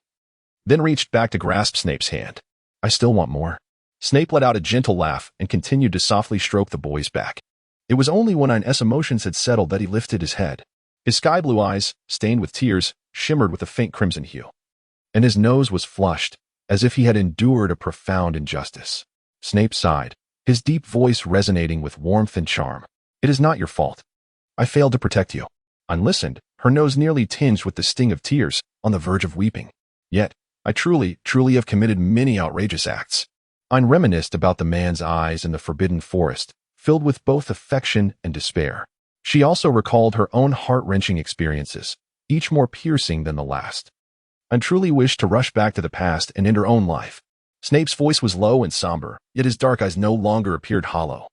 then reached back to grasp Snape's hand. I still want more. Snape let out a gentle laugh and continued to softly stroke the boy's back. It was only when Ein's emotions had settled that he lifted his head. His sky-blue eyes, stained with tears, shimmered with a faint crimson hue, and his nose was flushed, as if he had endured a profound injustice. Snape sighed, his deep voice resonating with warmth and charm. It is not your fault. I failed to protect you. Ein listened, her nose nearly tinged with the sting of tears, on the verge of weeping. Yet, I truly have committed many outrageous acts. Ein reminisced about the man's eyes in the forbidden forest, filled with both affection and despair. She also recalled her own heart-wrenching experiences, each more piercing than the last. Ein truly wished to rush back to the past and end her own life. Snape's voice was low and somber, yet his dark eyes no longer appeared hollow.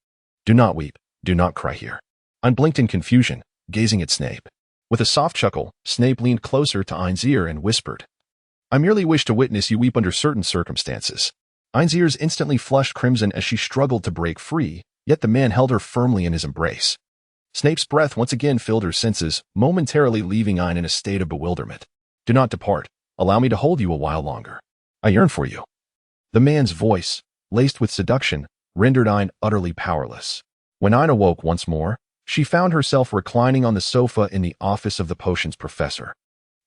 Do not weep, do not cry here. Ein blinked in confusion, gazing at Snape. With a soft chuckle, Snape leaned closer to Ein's ear and whispered, I merely wish to witness you weep under certain circumstances. Ein's ears instantly flushed crimson as she struggled to break free, yet the man held her firmly in his embrace. Snape's breath once again filled her senses, momentarily leaving Ein in a state of bewilderment. Do not depart. Allow me to hold you a while longer. I yearn for you. The man's voice, laced with seduction, rendered Ein utterly powerless. When Ein awoke once more, she found herself reclining on the sofa in the office of the potions professor.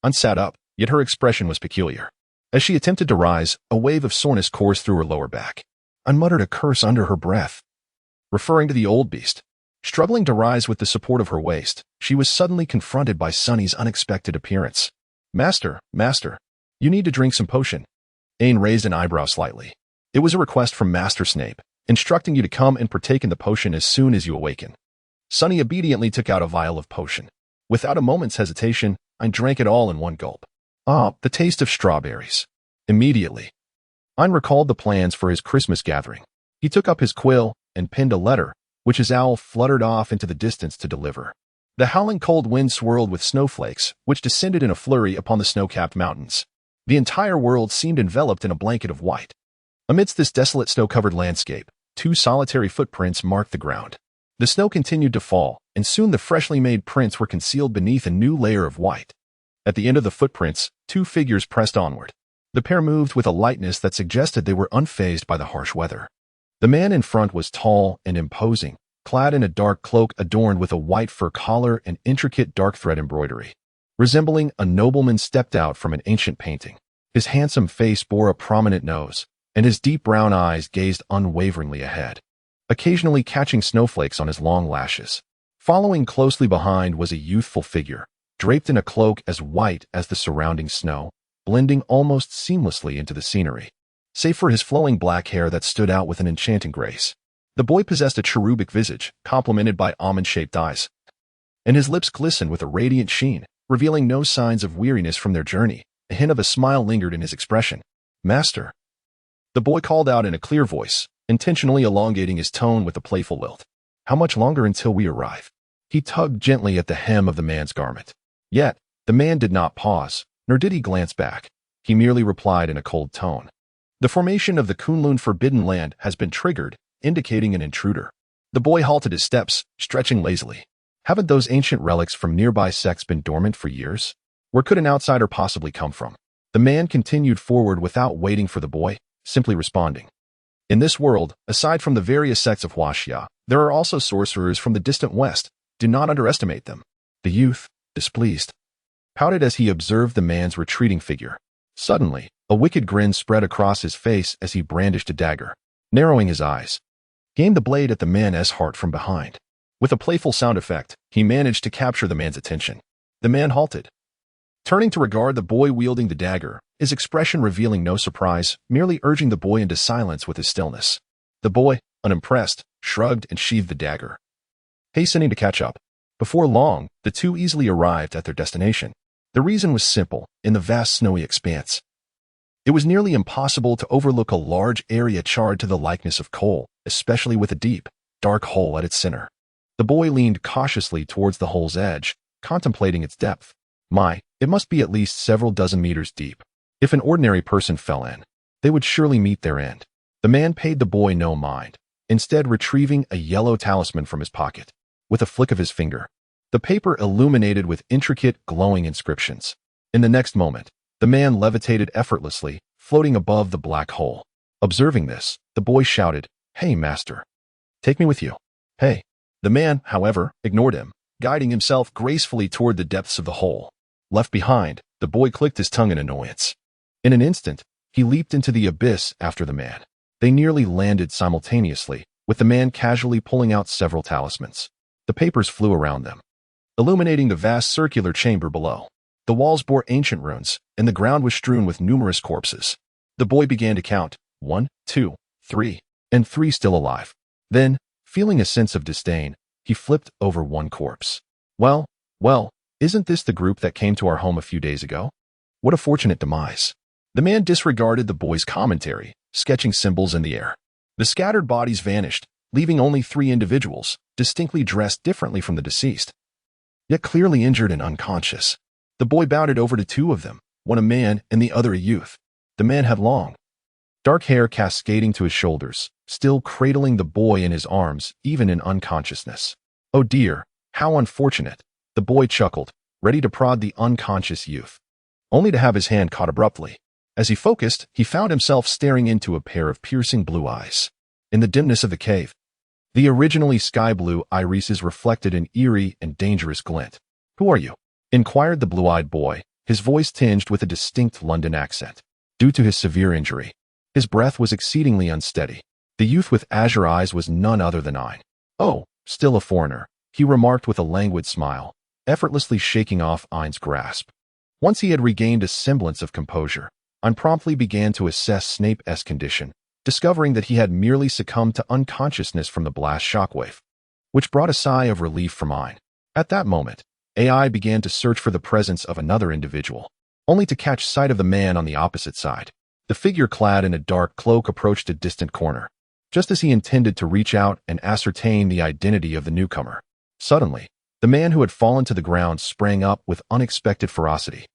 Ein sat up, yet her expression was peculiar. As she attempted to rise, a wave of soreness coursed through her lower back. Ein muttered a curse under her breath, referring to the old beast. Struggling to rise with the support of her waist, she was suddenly confronted by Sonny's unexpected appearance. Master, you need to drink some potion. Ain raised an eyebrow slightly. It was a request from Master Snape, instructing you to come and partake in the potion as soon as you awaken. Sonny obediently took out a vial of potion. Without a moment's hesitation, Ein drank it all in one gulp. Ah, the taste of strawberries. Immediately, Ein recalled the plans for his Christmas gathering. He took up his quill and penned a letter, which his owl fluttered off into the distance to deliver. The howling cold wind swirled with snowflakes, which descended in a flurry upon the snow-capped mountains. The entire world seemed enveloped in a blanket of white. Amidst this desolate snow-covered landscape, 2 solitary footprints marked the ground. The snow continued to fall, and soon the freshly made prints were concealed beneath a new layer of white. At the end of the footprints, 2 figures pressed onward. The pair moved with a lightness that suggested they were unfazed by the harsh weather. The man in front was tall and imposing, clad in a dark cloak adorned with a white fur collar and intricate dark thread embroidery. Resembling a nobleman stepped out from an ancient painting. His handsome face bore a prominent nose, and his deep brown eyes gazed unwaveringly ahead, occasionally catching snowflakes on his long lashes. Following closely behind was a youthful figure, draped in a cloak as white as the surrounding snow, blending almost seamlessly into the scenery, save for his flowing black hair that stood out with an enchanting grace. The boy possessed a cherubic visage, complemented by almond-shaped eyes, and his lips glistened with a radiant sheen, revealing no signs of weariness from their journey. A hint of a smile lingered in his expression. "Master," the boy called out in a clear voice, intentionally elongating his tone with a playful lilt. "How much longer until we arrive?" He tugged gently at the hem of the man's garment. Yet, the man did not pause, nor did he glance back. He merely replied in a cold tone. "The formation of the Kunlun Forbidden Land has been triggered, indicating an intruder." The boy halted his steps, stretching lazily. Haven't those ancient relics from nearby sects been dormant for years? Where could an outsider possibly come from? The man continued forward without waiting for the boy, simply responding. "In this world, aside from the various sects of Huaxia, there are also sorcerers from the distant west. Do not underestimate them." The youth, displeased, pouted as he observed the man's retreating figure. Suddenly, a wicked grin spread across his face as he brandished a dagger. Narrowing his eyes, he aimed the blade at the man's heart from behind. With a playful sound effect, he managed to capture the man's attention. The man halted, turning to regard the boy wielding the dagger, his expression revealing no surprise, merely urging the boy into silence with his stillness. The boy, unimpressed, shrugged and sheathed the dagger, hastening to catch up. Before long, the two easily arrived at their destination. The reason was simple. In the vast snowy expanse, it was nearly impossible to overlook a large area charred to the likeness of coal, especially with a deep, dark hole at its center. The boy leaned cautiously towards the hole's edge, contemplating its depth. It must be at least several dozen meters deep. If an ordinary person fell in, they would surely meet their end. The man paid the boy no mind, instead retrieving a yellow talisman from his pocket. With a flick of his finger, the paper illuminated with intricate, glowing inscriptions. In the next moment, the man levitated effortlessly, floating above the black hole. Observing this, the boy shouted, "Hey, master, take me with you." "Hey." The man, however, ignored him, guiding himself gracefully toward the depths of the hole. Left behind, the boy clicked his tongue in annoyance. In an instant, he leaped into the abyss after the man. They nearly landed simultaneously, with the man casually pulling out several talismans. The papers flew around them, illuminating the vast circular chamber below. The walls bore ancient runes, and the ground was strewn with numerous corpses. The boy began to count, 1, 2, 3, and 3 still alive. Then, feeling a sense of disdain, he flipped over one corpse. Well, isn't this the group that came to our home a few days ago? What a fortunate demise." The man disregarded the boy's commentary, sketching symbols in the air. The scattered bodies vanished, leaving only 3 individuals, distinctly dressed differently from the deceased, yet clearly injured and unconscious. The boy bounded over to 2 of them, one a man and the other a youth. The man had long, dark hair cascading to his shoulders, still cradling the boy in his arms, even in unconsciousness. "Oh dear, how unfortunate," the boy chuckled, ready to prod the unconscious youth, only to have his hand caught abruptly. As he focused, he found himself staring into a pair of piercing blue eyes. In the dimness of the cave, the originally sky-blue irises reflected an eerie and dangerous glint. "Who are you?" inquired the blue-eyed boy, his voice tinged with a distinct London accent. Due to his severe injury, his breath was exceedingly unsteady. The youth with azure eyes was none other than Ain. "Oh, still a foreigner," he remarked with a languid smile, effortlessly shaking off Ain's grasp. Once he had regained a semblance of composure, Ain promptly began to assess Snape's condition, discovering that he had merely succumbed to unconsciousness from the blast shockwave, which brought a sigh of relief from Ain. At that moment, AI began to search for the presence of another individual, only to catch sight of the man on the opposite side. The figure clad in a dark cloak approached a distant corner, just as he intended to reach out and ascertain the identity of the newcomer. Suddenly, the man who had fallen to the ground sprang up with unexpected ferocity.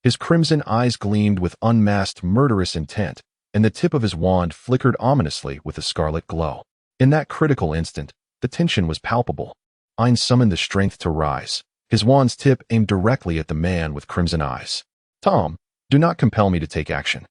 His crimson eyes gleamed with unmasked murderous intent, and the tip of his wand flickered ominously with a scarlet glow. In that critical instant, the tension was palpable. Ain summoned the strength to rise, his wand's tip aimed directly at the man with crimson eyes. "Tom, do not compel me to take action."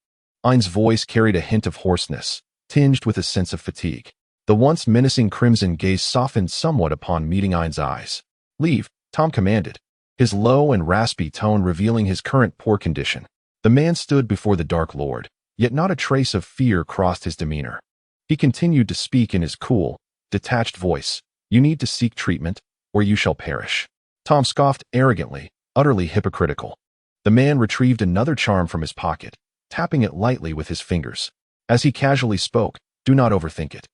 Ain's voice carried a hint of hoarseness, tinged with a sense of fatigue. The once menacing crimson gaze softened somewhat upon meeting Ain's eyes. "Leave," Tom commanded, his low and raspy tone revealing his current poor condition. The man stood before the Dark Lord, yet not a trace of fear crossed his demeanor. He continued to speak in his cool, detached voice. "You need to seek treatment, or you shall perish." Tom scoffed arrogantly, utterly hypocritical. The man retrieved another charm from his pocket, tapping it lightly with his fingers. As he casually spoke, "Do not overthink it.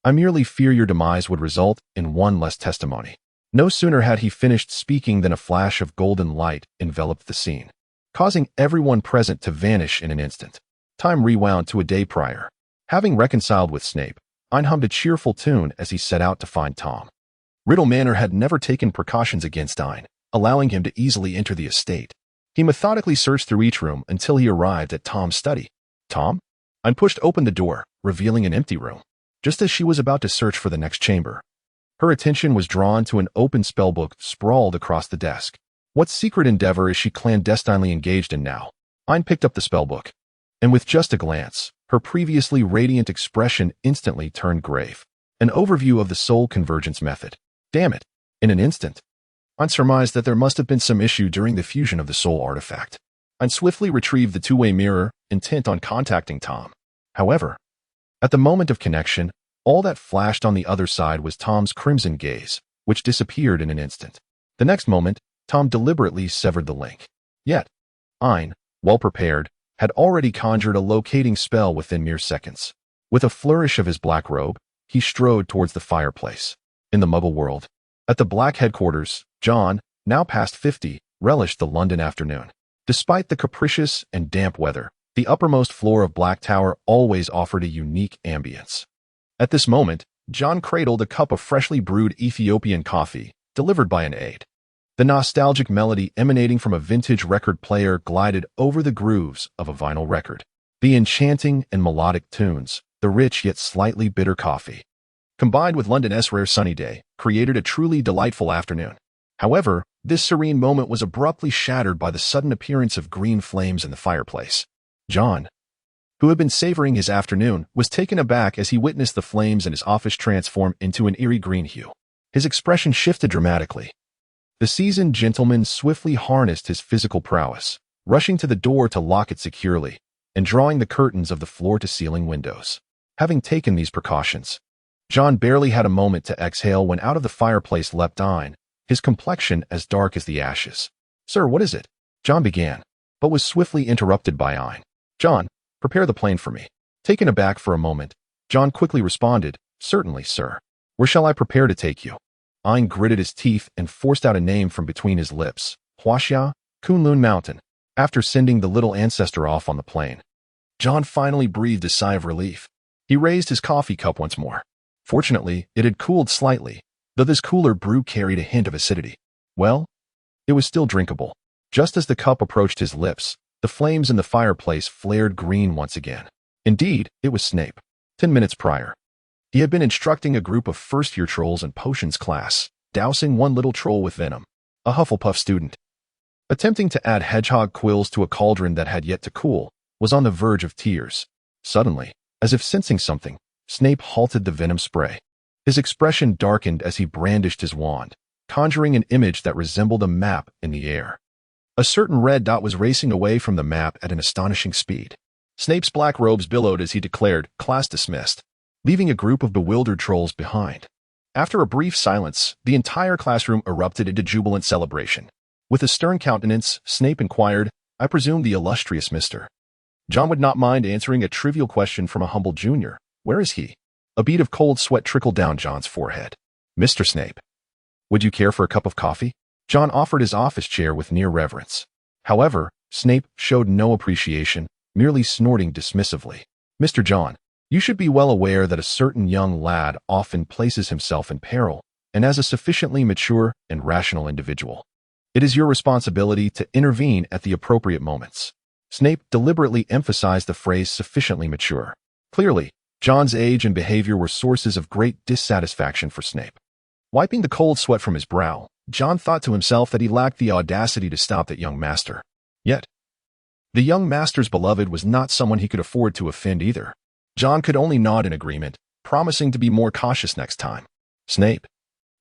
I merely fear your demise would result in one less testimony." No sooner had he finished speaking than a flash of golden light enveloped the scene, causing everyone present to vanish in an instant. Time rewound to a day prior. Having reconciled with Snape, Ain hummed a cheerful tune as he set out to find Tom. Riddle Manor had never taken precautions against Ain, allowing him to easily enter the estate. He methodically searched through each room until he arrived at Tom's study. "Tom?" Ain pushed open the door, revealing an empty room. Just as she was about to search for the next chamber, her attention was drawn to an open spellbook sprawled across the desk. What secret endeavor is she clandestinely engaged in now? Ain picked up the spellbook, and with just a glance, her previously radiant expression instantly turned grave. An overview of the soul convergence method. Damn it. In an instant, Ain surmised that there must have been some issue during the fusion of the soul artifact. Ain swiftly retrieved the two-way mirror, intent on contacting Tom. However, at the moment of connection, all that flashed on the other side was Tom's crimson gaze, which disappeared in an instant. The next moment, Tom deliberately severed the link. Yet, Ain, well prepared, had already conjured a locating spell within mere seconds. With a flourish of his black robe, he strode towards the fireplace. In the Muggle world, at the Black headquarters, John, now past 50, relished the London afternoon. Despite the capricious and damp weather, the uppermost floor of Black Tower always offered a unique ambience. At this moment, John cradled a cup of freshly brewed Ethiopian coffee, delivered by an aide. The nostalgic melody emanating from a vintage record player glided over the grooves of a vinyl record. The enchanting and melodic tunes, the rich yet slightly bitter coffee, combined with London's rare sunny day, created a truly delightful afternoon. However, this serene moment was abruptly shattered by the sudden appearance of green flames in the fireplace. John, who had been savoring his afternoon, was taken aback as he witnessed the flames in his office transform into an eerie green hue. His expression shifted dramatically. The seasoned gentleman swiftly harnessed his physical prowess, rushing to the door to lock it securely, and drawing the curtains of the floor-to-ceiling windows. Having taken these precautions, John barely had a moment to exhale when out of the fireplace leapt Ain, his complexion as dark as the ashes. "Sir, what is it?" John began, but was swiftly interrupted by Ain. "John, prepare the plane for me." Taken aback for a moment, John quickly responded, "Certainly, sir. Where shall I prepare to take you?" Ain gritted his teeth and forced out a name from between his lips. "Huaxia, Kunlun Mountain." After sending the little ancestor off on the plane, John finally breathed a sigh of relief. He raised his coffee cup once more. Fortunately, it had cooled slightly, though this cooler brew carried a hint of acidity. Well, it was still drinkable. Just as the cup approached his lips, the flames in the fireplace flared green once again. Indeed, it was Snape. 10 minutes prior, he had been instructing a group of first-year trolls in potions class, dousing one little troll with venom, a Hufflepuff student. Attempting to add hedgehog quills to a cauldron that had yet to cool, was on the verge of tears. Suddenly, as if sensing something, Snape halted the venom spray. His expression darkened as he brandished his wand, conjuring an image that resembled a map in the air. A certain red dot was racing away from the map at an astonishing speed. Snape's black robes billowed as he declared, "Class dismissed," leaving a group of bewildered trolls behind. After a brief silence, the entire classroom erupted into jubilant celebration. With a stern countenance, Snape inquired, "I presume the illustrious Mr. John would not mind answering a trivial question from a humble junior. Where is he?" A bead of cold sweat trickled down John's forehead. "Mr. Snape, would you care for a cup of coffee?" John offered his office chair with near reverence. However, Snape showed no appreciation, merely snorting dismissively. "Mr. John, you should be well aware that a certain young lad often places himself in peril, and as a sufficiently mature and rational individual, it is your responsibility to intervene at the appropriate moments." Snape deliberately emphasized the phrase "sufficiently mature." Clearly, John's age and behavior were sources of great dissatisfaction for Snape. Wiping the cold sweat from his brow, John thought to himself that he lacked the audacity to stop that young master. Yet, the young master's beloved was not someone he could afford to offend either. John could only nod in agreement, promising to be more cautious next time. Snape,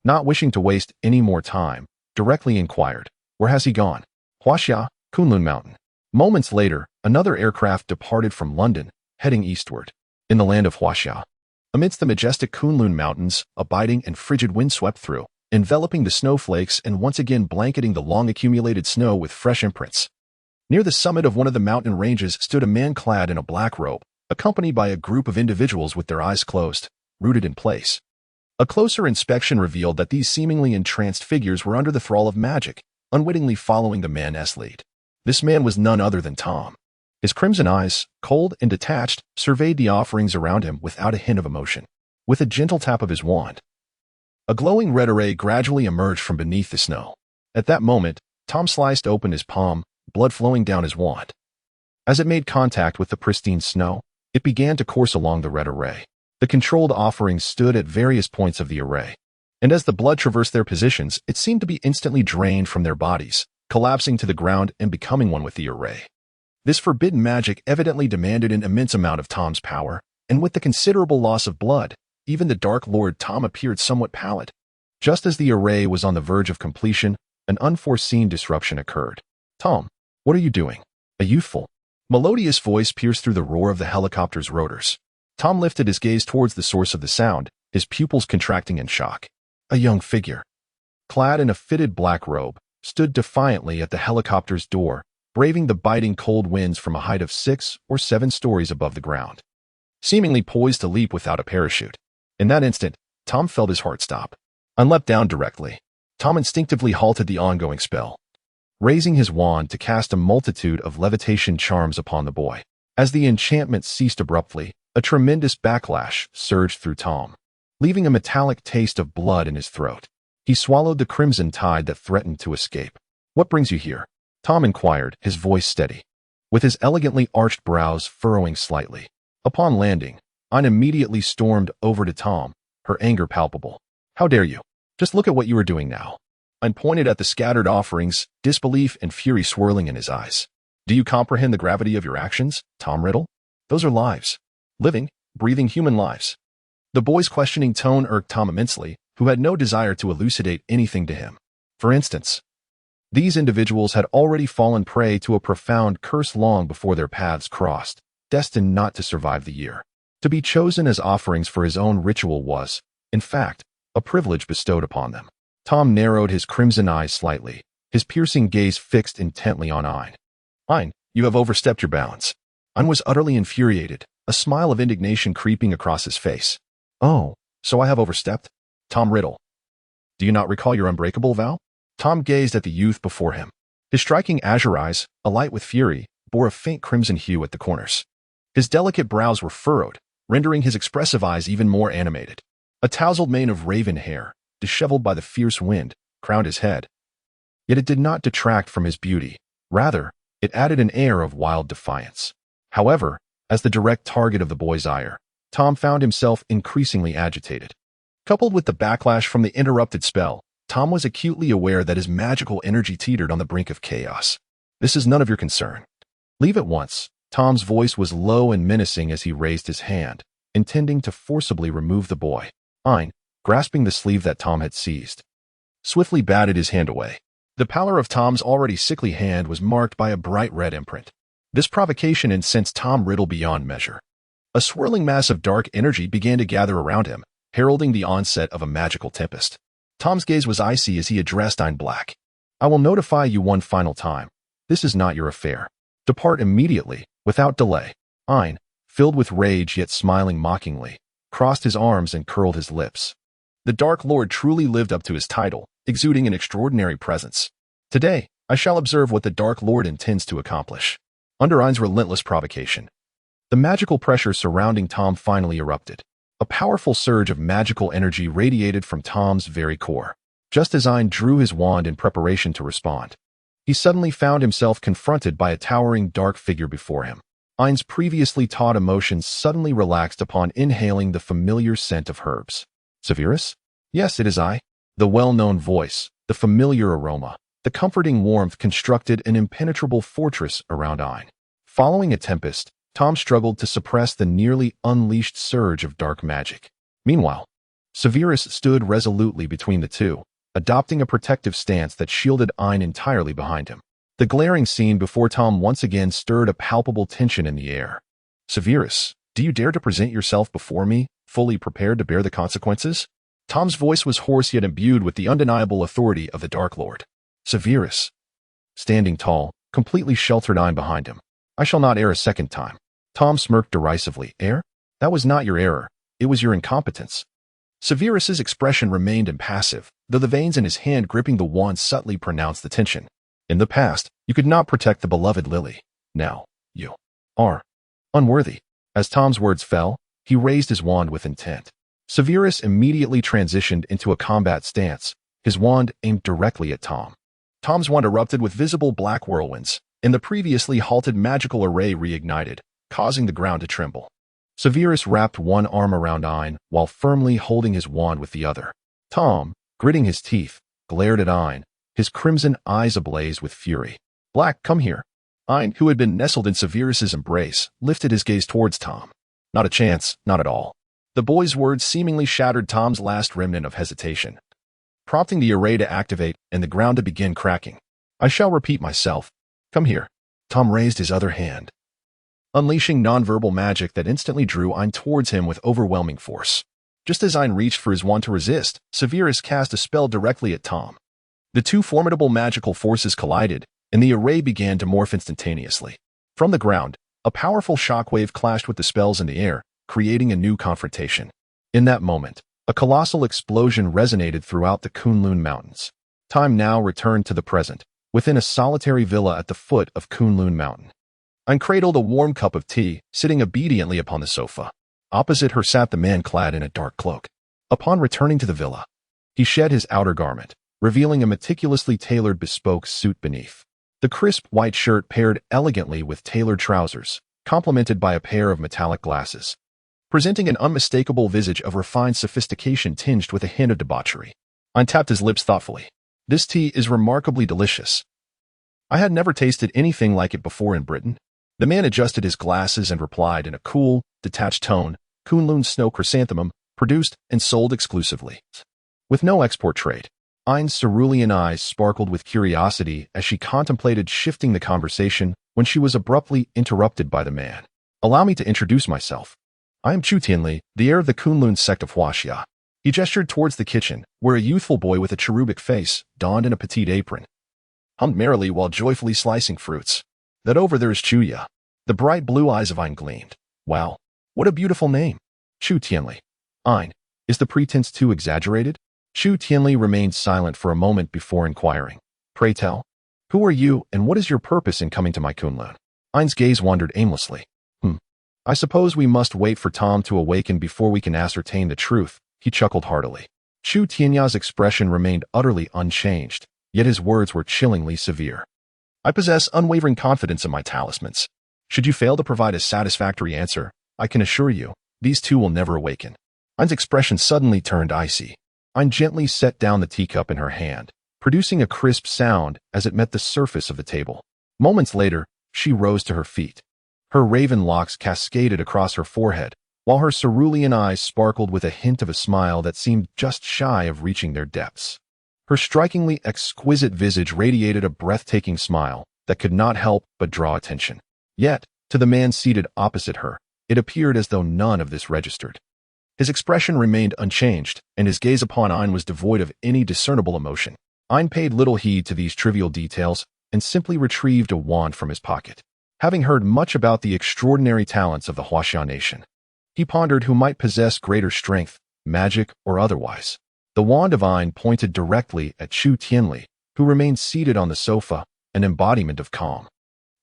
not wishing to waste any more time, directly inquired, "Where has he gone?" "Huaxia, Kunlun Mountain." Moments later, another aircraft departed from London, heading eastward. In the land of Huaxia, amidst the majestic Kunlun Mountains, a biting and frigid wind swept through, enveloping the snowflakes and once again blanketing the long-accumulated snow with fresh imprints. Near the summit of one of the mountain ranges stood a man clad in a black robe, accompanied by a group of individuals with their eyes closed, rooted in place. A closer inspection revealed that these seemingly entranced figures were under the thrall of magic, unwittingly following the man's lead. This man was none other than Tom. His crimson eyes, cold and detached, surveyed the offerings around him without a hint of emotion. With a gentle tap of his wand, a glowing red array gradually emerged from beneath the snow. At that moment, Tom sliced open his palm, blood flowing down his wand. As it made contact with the pristine snow, it began to course along the red array. The controlled offerings stood at various points of the array, and as the blood traversed their positions, it seemed to be instantly drained from their bodies, collapsing to the ground and becoming one with the array. This forbidden magic evidently demanded an immense amount of Tom's power, and with the considerable loss of blood, even the Dark Lord Tom appeared somewhat pallid. Just as the array was on the verge of completion, an unforeseen disruption occurred. "Tom, what are you doing?" A youthful, melodious voice pierced through the roar of the helicopter's rotors. Tom lifted his gaze towards the source of the sound, his pupils contracting in shock. A young figure, clad in a fitted black robe, stood defiantly at the helicopter's door, braving the biting cold winds from a height of 6 or 7 stories above the ground, seemingly poised to leap without a parachute. In that instant, Tom felt his heart stop and leapt down directly. Tom instinctively halted the ongoing spell, raising his wand to cast a multitude of levitation charms upon the boy. As the enchantment ceased abruptly, a tremendous backlash surged through Tom, leaving a metallic taste of blood in his throat. He swallowed the crimson tide that threatened to escape. "What brings you here?" Tom inquired, his voice steady, with his elegantly arched brows furrowing slightly. Upon landing, Ain immediately stormed over to Tom, her anger palpable. "How dare you? Just look at what you are doing now." Ain pointed at the scattered offerings, disbelief and fury swirling in his eyes. "Do you comprehend the gravity of your actions, Tom Riddle? Those are lives. Living, breathing human lives." The boy's questioning tone irked Tom immensely, who had no desire to elucidate anything to him. For instance, these individuals had already fallen prey to a profound curse long before their paths crossed, destined not to survive the year. To be chosen as offerings for his own ritual was, in fact, a privilege bestowed upon them. Tom narrowed his crimson eyes slightly, his piercing gaze fixed intently on Ain. "Ain, you have overstepped your bounds." Ain was utterly infuriated, a smile of indignation creeping across his face. "Oh, so I have overstepped? Tom Riddle, do you not recall your unbreakable vow?" Tom gazed at the youth before him. His striking azure eyes, alight with fury, bore a faint crimson hue at the corners. His delicate brows were furrowed, rendering his expressive eyes even more animated. A tousled mane of raven hair, disheveled by the fierce wind, crowned his head. Yet it did not detract from his beauty. Rather, it added an air of wild defiance. However, as the direct target of the boy's ire, Tom found himself increasingly agitated. Coupled with the backlash from the interrupted spell, Tom was acutely aware that his magical energy teetered on the brink of chaos. "This is none of your concern. Leave at once." Tom's voice was low and menacing as he raised his hand, intending to forcibly remove the boy. Ain, grasping the sleeve that Tom had seized, swiftly batted his hand away. The pallor of Tom's already sickly hand was marked by a bright red imprint. This provocation incensed Tom Riddle beyond measure. A swirling mass of dark energy began to gather around him, heralding the onset of a magical tempest. Tom's gaze was icy as he addressed Ain Black. "I will notify you one final time. This is not your affair. Depart immediately, without delay." Ain, filled with rage yet smiling mockingly, crossed his arms and curled his lips. The Dark Lord truly lived up to his title, exuding an extraordinary presence. "Today, I shall observe what the Dark Lord intends to accomplish." Under Ain's relentless provocation, the magical pressure surrounding Tom finally erupted. A powerful surge of magical energy radiated from Tom's very core. Just as Ain drew his wand in preparation to respond, he suddenly found himself confronted by a towering dark figure before him. Ain's previously taut emotions suddenly relaxed upon inhaling the familiar scent of herbs. Severus? Yes, it is I. The well-known voice, the familiar aroma, the comforting warmth constructed an impenetrable fortress around Ain. Following a tempest, Tom struggled to suppress the nearly unleashed surge of dark magic. Meanwhile, Severus stood resolutely between the two, adopting a protective stance that shielded Ain entirely behind him. The glaring scene before Tom once again stirred a palpable tension in the air. Severus, do you dare to present yourself before me, fully prepared to bear the consequences? Tom's voice was hoarse yet imbued with the undeniable authority of the Dark Lord. Severus, standing tall, completely sheltered Ain behind him. I shall not err a second time. Tom smirked derisively. Err? That was not your error. It was your incompetence. Severus's expression remained impassive, though the veins in his hand gripping the wand subtly pronounced the tension. In the past, you could not protect the beloved Lily. Now, you are unworthy. As Tom's words fell, he raised his wand with intent. Severus immediately transitioned into a combat stance, his wand aimed directly at Tom. Tom's wand erupted with visible black whirlwinds, and the previously halted magical array reignited, causing the ground to tremble. Severus wrapped one arm around Ain while firmly holding his wand with the other. Tom, gritting his teeth, glared at Ain, his crimson eyes ablaze with fury. Black, come here. Ain, who had been nestled in Severus's embrace, lifted his gaze towards Tom. Not a chance, not at all. The boy's words seemingly shattered Tom's last remnant of hesitation, prompting the array to activate and the ground to begin cracking. I shall repeat myself. Come here. Tom raised his other hand, unleashing nonverbal magic that instantly drew Ain towards him with overwhelming force. Just as Ain reached for his wand to resist, Severus cast a spell directly at Tom. The two formidable magical forces collided, and the array began to morph instantaneously. From the ground, a powerful shockwave clashed with the spells in the air, creating a new confrontation. In that moment, a colossal explosion resonated throughout the Kunlun Mountains. Time now returned to the present, within a solitary villa at the foot of Kunlun Mountain. Ain cradled a warm cup of tea, sitting obediently upon the sofa. Opposite her sat the man clad in a dark cloak. Upon returning to the villa, he shed his outer garment, revealing a meticulously tailored bespoke suit beneath. The crisp white shirt paired elegantly with tailored trousers, complemented by a pair of metallic glasses, presenting an unmistakable visage of refined sophistication tinged with a hint of debauchery. Ain tapped his lips thoughtfully. This tea is remarkably delicious. I had never tasted anything like it before in Britain. The man adjusted his glasses and replied in a cool, detached tone, Kunlun Snow Chrysanthemum, produced and sold exclusively. With no export trade. Ain's cerulean eyes sparkled with curiosity as she contemplated shifting the conversation when she was abruptly interrupted by the man. Allow me to introduce myself. I am Chu Tianli, the heir of the Kunlun sect of Huaxia. He gestured towards the kitchen, where a youthful boy with a cherubic face, donned in a petite apron, hummed merrily while joyfully slicing fruits. That over there is Chuya. The bright blue eyes of Ain gleamed. Wow, what a beautiful name. Chu Tianli. Ain, is the pretense too exaggerated? Chu Tianli remained silent for a moment before inquiring. Pray tell, who are you and what is your purpose in coming to my Kunlun? Ain's gaze wandered aimlessly. I suppose we must wait for Tom to awaken before we can ascertain the truth, he chuckled heartily. Chu Tianya's expression remained utterly unchanged, yet his words were chillingly severe. I possess unwavering confidence in my talismans. Should you fail to provide a satisfactory answer, I can assure you, these two will never awaken. Ain's expression suddenly turned icy. Ain gently set down the teacup in her hand, producing a crisp sound as it met the surface of the table. Moments later, she rose to her feet. Her raven locks cascaded across her forehead, while her cerulean eyes sparkled with a hint of a smile that seemed just shy of reaching their depths. Her strikingly exquisite visage radiated a breathtaking smile that could not help but draw attention. Yet, to the man seated opposite her, it appeared as though none of this registered. His expression remained unchanged, and his gaze upon Ain was devoid of any discernible emotion. Ain paid little heed to these trivial details and simply retrieved a wand from his pocket. Having heard much about the extraordinary talents of the Huaxia nation, he pondered who might possess greater strength, magic, or otherwise. The wand of Ain pointed directly at Chu Tianli, who remained seated on the sofa, an embodiment of calm.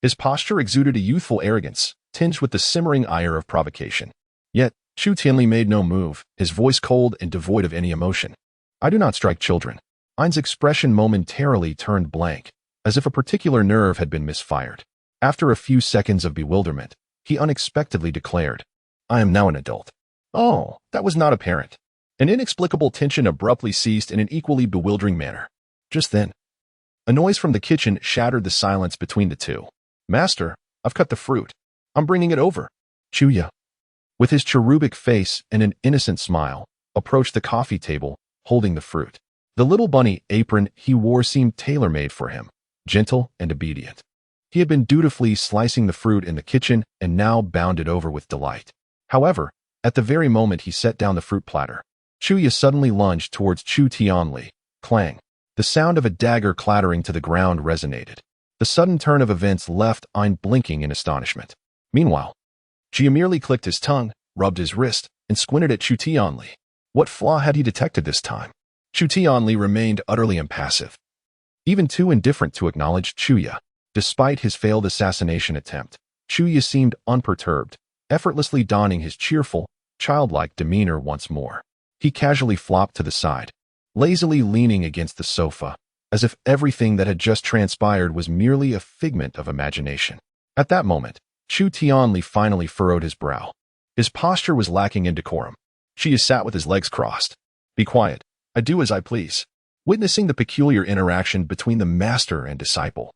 His posture exuded a youthful arrogance, tinged with the simmering ire of provocation. Yet, Chu Tianli made no move, his voice cold and devoid of any emotion. I do not strike children. Ain's expression momentarily turned blank, as if a particular nerve had been misfired. After a few seconds of bewilderment, he unexpectedly declared, "I am now an adult." Oh, that was not apparent. An inexplicable tension abruptly ceased in an equally bewildering manner. Just then, a noise from the kitchen shattered the silence between the two. "Master, I've cut the fruit. I'm bringing it over." Chuya, with his cherubic face and an innocent smile, approached the coffee table, holding the fruit. The little bunny apron he wore seemed tailor-made for him, gentle and obedient. He had been dutifully slicing the fruit in the kitchen and now bounded over with delight. However, at the very moment he set down the fruit platter, Chuya suddenly lunged towards Chu Tianli. Clang. The sound of a dagger clattering to the ground resonated. The sudden turn of events left Ain blinking in astonishment. Meanwhile, Chia merely clicked his tongue, rubbed his wrist, and squinted at Chu Tianli. What flaw had he detected this time? Chu Tianli remained utterly impassive, even too indifferent to acknowledge Chuya. Despite his failed assassination attempt, Chuya seemed unperturbed, effortlessly donning his cheerful, childlike demeanor once more. He casually flopped to the side, lazily leaning against the sofa, as if everything that had just transpired was merely a figment of imagination. At that moment, Chu Tianli finally furrowed his brow. His posture was lacking in decorum. Chia sat with his legs crossed. "Be quiet. I do as I please." Witnessing the peculiar interaction between the master and disciple,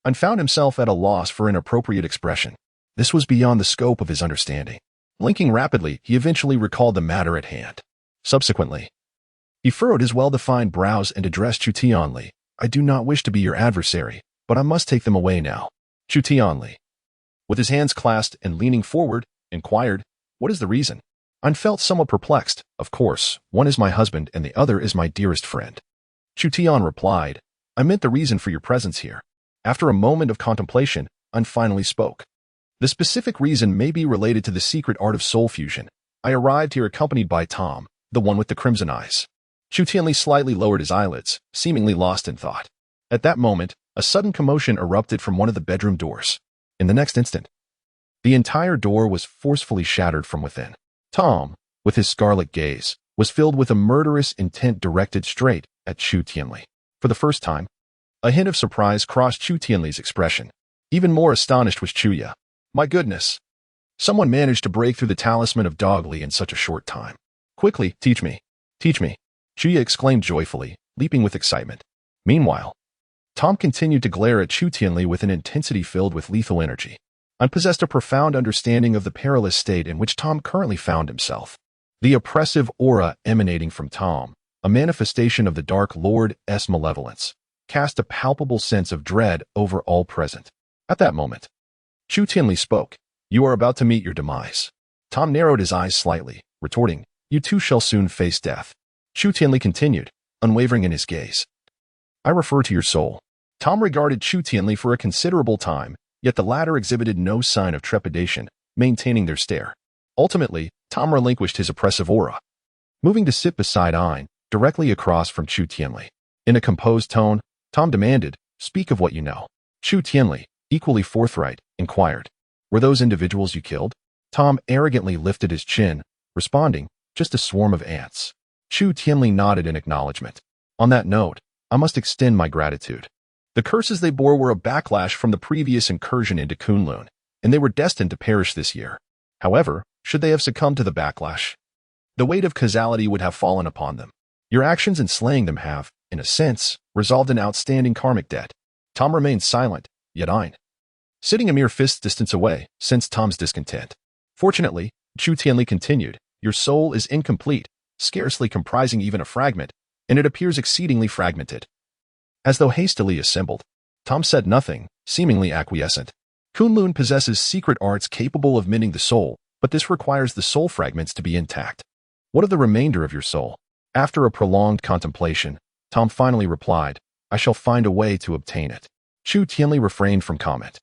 Ain found himself at a loss for an appropriate expression. This was beyond the scope of his understanding. Blinking rapidly, he eventually recalled the matter at hand. Subsequently, he furrowed his well-defined brows and addressed Chu Tianli. "I do not wish to be your adversary, but I must take them away now." Chu Tianli, with his hands clasped and leaning forward, inquired, "What is the reason?" Ain felt somewhat perplexed. "Of course, one is my husband and the other is my dearest friend." Chu Tian replied, "I meant the reason for your presence here." After a moment of contemplation, Ain finally spoke. "The specific reason may be related to the secret art of soul fusion. I arrived here accompanied by Tom, the one with the crimson eyes." Chu Tianli slightly lowered his eyelids, seemingly lost in thought. At that moment, a sudden commotion erupted from one of the bedroom doors. In the next instant, the entire door was forcefully shattered from within. Tom, with his scarlet gaze, was filled with a murderous intent directed straight at Chu Tianli. For the first time, a hint of surprise crossed Chu Tianli's expression. Even more astonished was Chuya. "My goodness! Someone managed to break through the talisman of Dogly in such a short time. Quickly, teach me. Teach me." Chuya exclaimed joyfully, leaping with excitement. Meanwhile, Tom continued to glare at Chu Tianli with an intensity filled with lethal energy. Ain possessed a profound understanding of the perilous state in which Tom currently found himself. The oppressive aura emanating from Tom, a manifestation of the Dark Lord's malevolence, cast a palpable sense of dread over all present. At that moment, Chu Tianli spoke. "You are about to meet your demise." Tom narrowed his eyes slightly, retorting, "You too shall soon face death." Chu Tianli continued, unwavering in his gaze. "I refer to your soul." Tom regarded Chu Tianli for a considerable time, yet the latter exhibited no sign of trepidation, maintaining their stare. Ultimately, Tom relinquished his oppressive aura, moving to sit beside Ain, directly across from Chu Tianli. In a composed tone, Tom demanded, "Speak of what you know." Chu Tianli, equally forthright, inquired, "Were those individuals you killed?" Tom arrogantly lifted his chin, responding, "Just a swarm of ants." Chu Tianli nodded in acknowledgement. "On that note, I must extend my gratitude. The curses they bore were a backlash from the previous incursion into Kunlun, and they were destined to perish this year. However, should they have succumbed to the backlash, the weight of causality would have fallen upon them. Your actions in slaying them have, in a sense, resolved an outstanding karmic debt." Tom remained silent, yet Ain, sitting a mere fist's distance away, sensed Tom's discontent. Fortunately, Chu Tianli continued, "Your soul is incomplete, scarcely comprising even a fragment, and it appears exceedingly fragmented." As though hastily assembled, Tom said nothing, seemingly acquiescent. "Kunlun possesses secret arts capable of mending the soul, but this requires the soul fragments to be intact. What of the remainder of your soul?" After a prolonged contemplation, Tom finally replied, "I shall find a way to obtain it." Chu Tianli refrained from comment.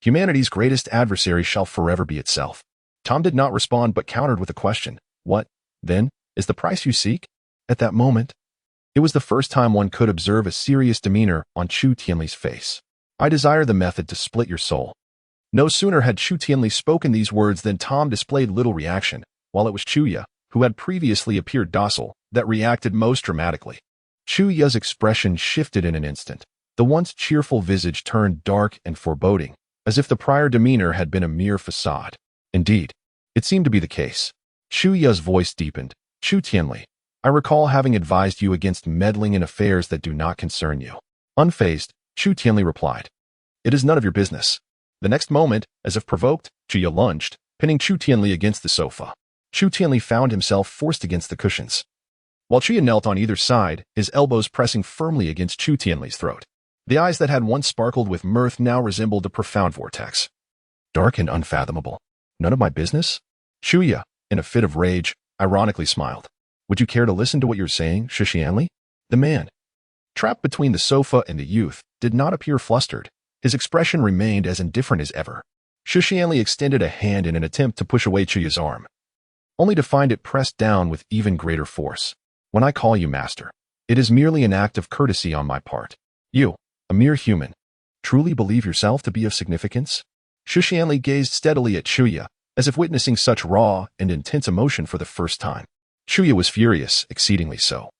"Humanity's greatest adversary shall forever be itself." Tom did not respond but countered with a question. "What, then, is the price you seek?" At that moment, it was the first time one could observe a serious demeanor on Chu Tianli's face. "I desire the method to split your soul." No sooner had Chu Tianli spoken these words than Tom displayed little reaction, while it was Chuya, who had previously appeared docile, that reacted most dramatically. Chuya's expression shifted in an instant. The once cheerful visage turned dark and foreboding, as if the prior demeanor had been a mere facade. Indeed, it seemed to be the case. Shu Ya's voice deepened. Chu Tianli, I recall having advised you against meddling in affairs that do not concern you. Unfazed, Chu Tianli replied. It is none of your business. The next moment, as if provoked, Chu Ya lunged, pinning Chu Tianli against the sofa. Chu Tianli found himself forced against the cushions, while Chu Ya knelt on either side, his elbows pressing firmly against Chu Tianli's throat. The eyes that had once sparkled with mirth now resembled a profound vortex. Dark and unfathomable. None of my business? Chu Ya, in a fit of rage, ironically smiled. Would you care to listen to what you're saying, Shishianli? The man, trapped between the sofa and the youth, did not appear flustered. His expression remained as indifferent as ever. Shishianli extended a hand in an attempt to push away Chu Ya's arm, only to find it pressed down with even greater force. When I call you master, it is merely an act of courtesy on my part. You, a mere human, truly believe yourself to be of significance? Shishianli gazed steadily at Chu Ya, as if witnessing such raw and intense emotion for the first time. Chu Ya was furious, exceedingly so.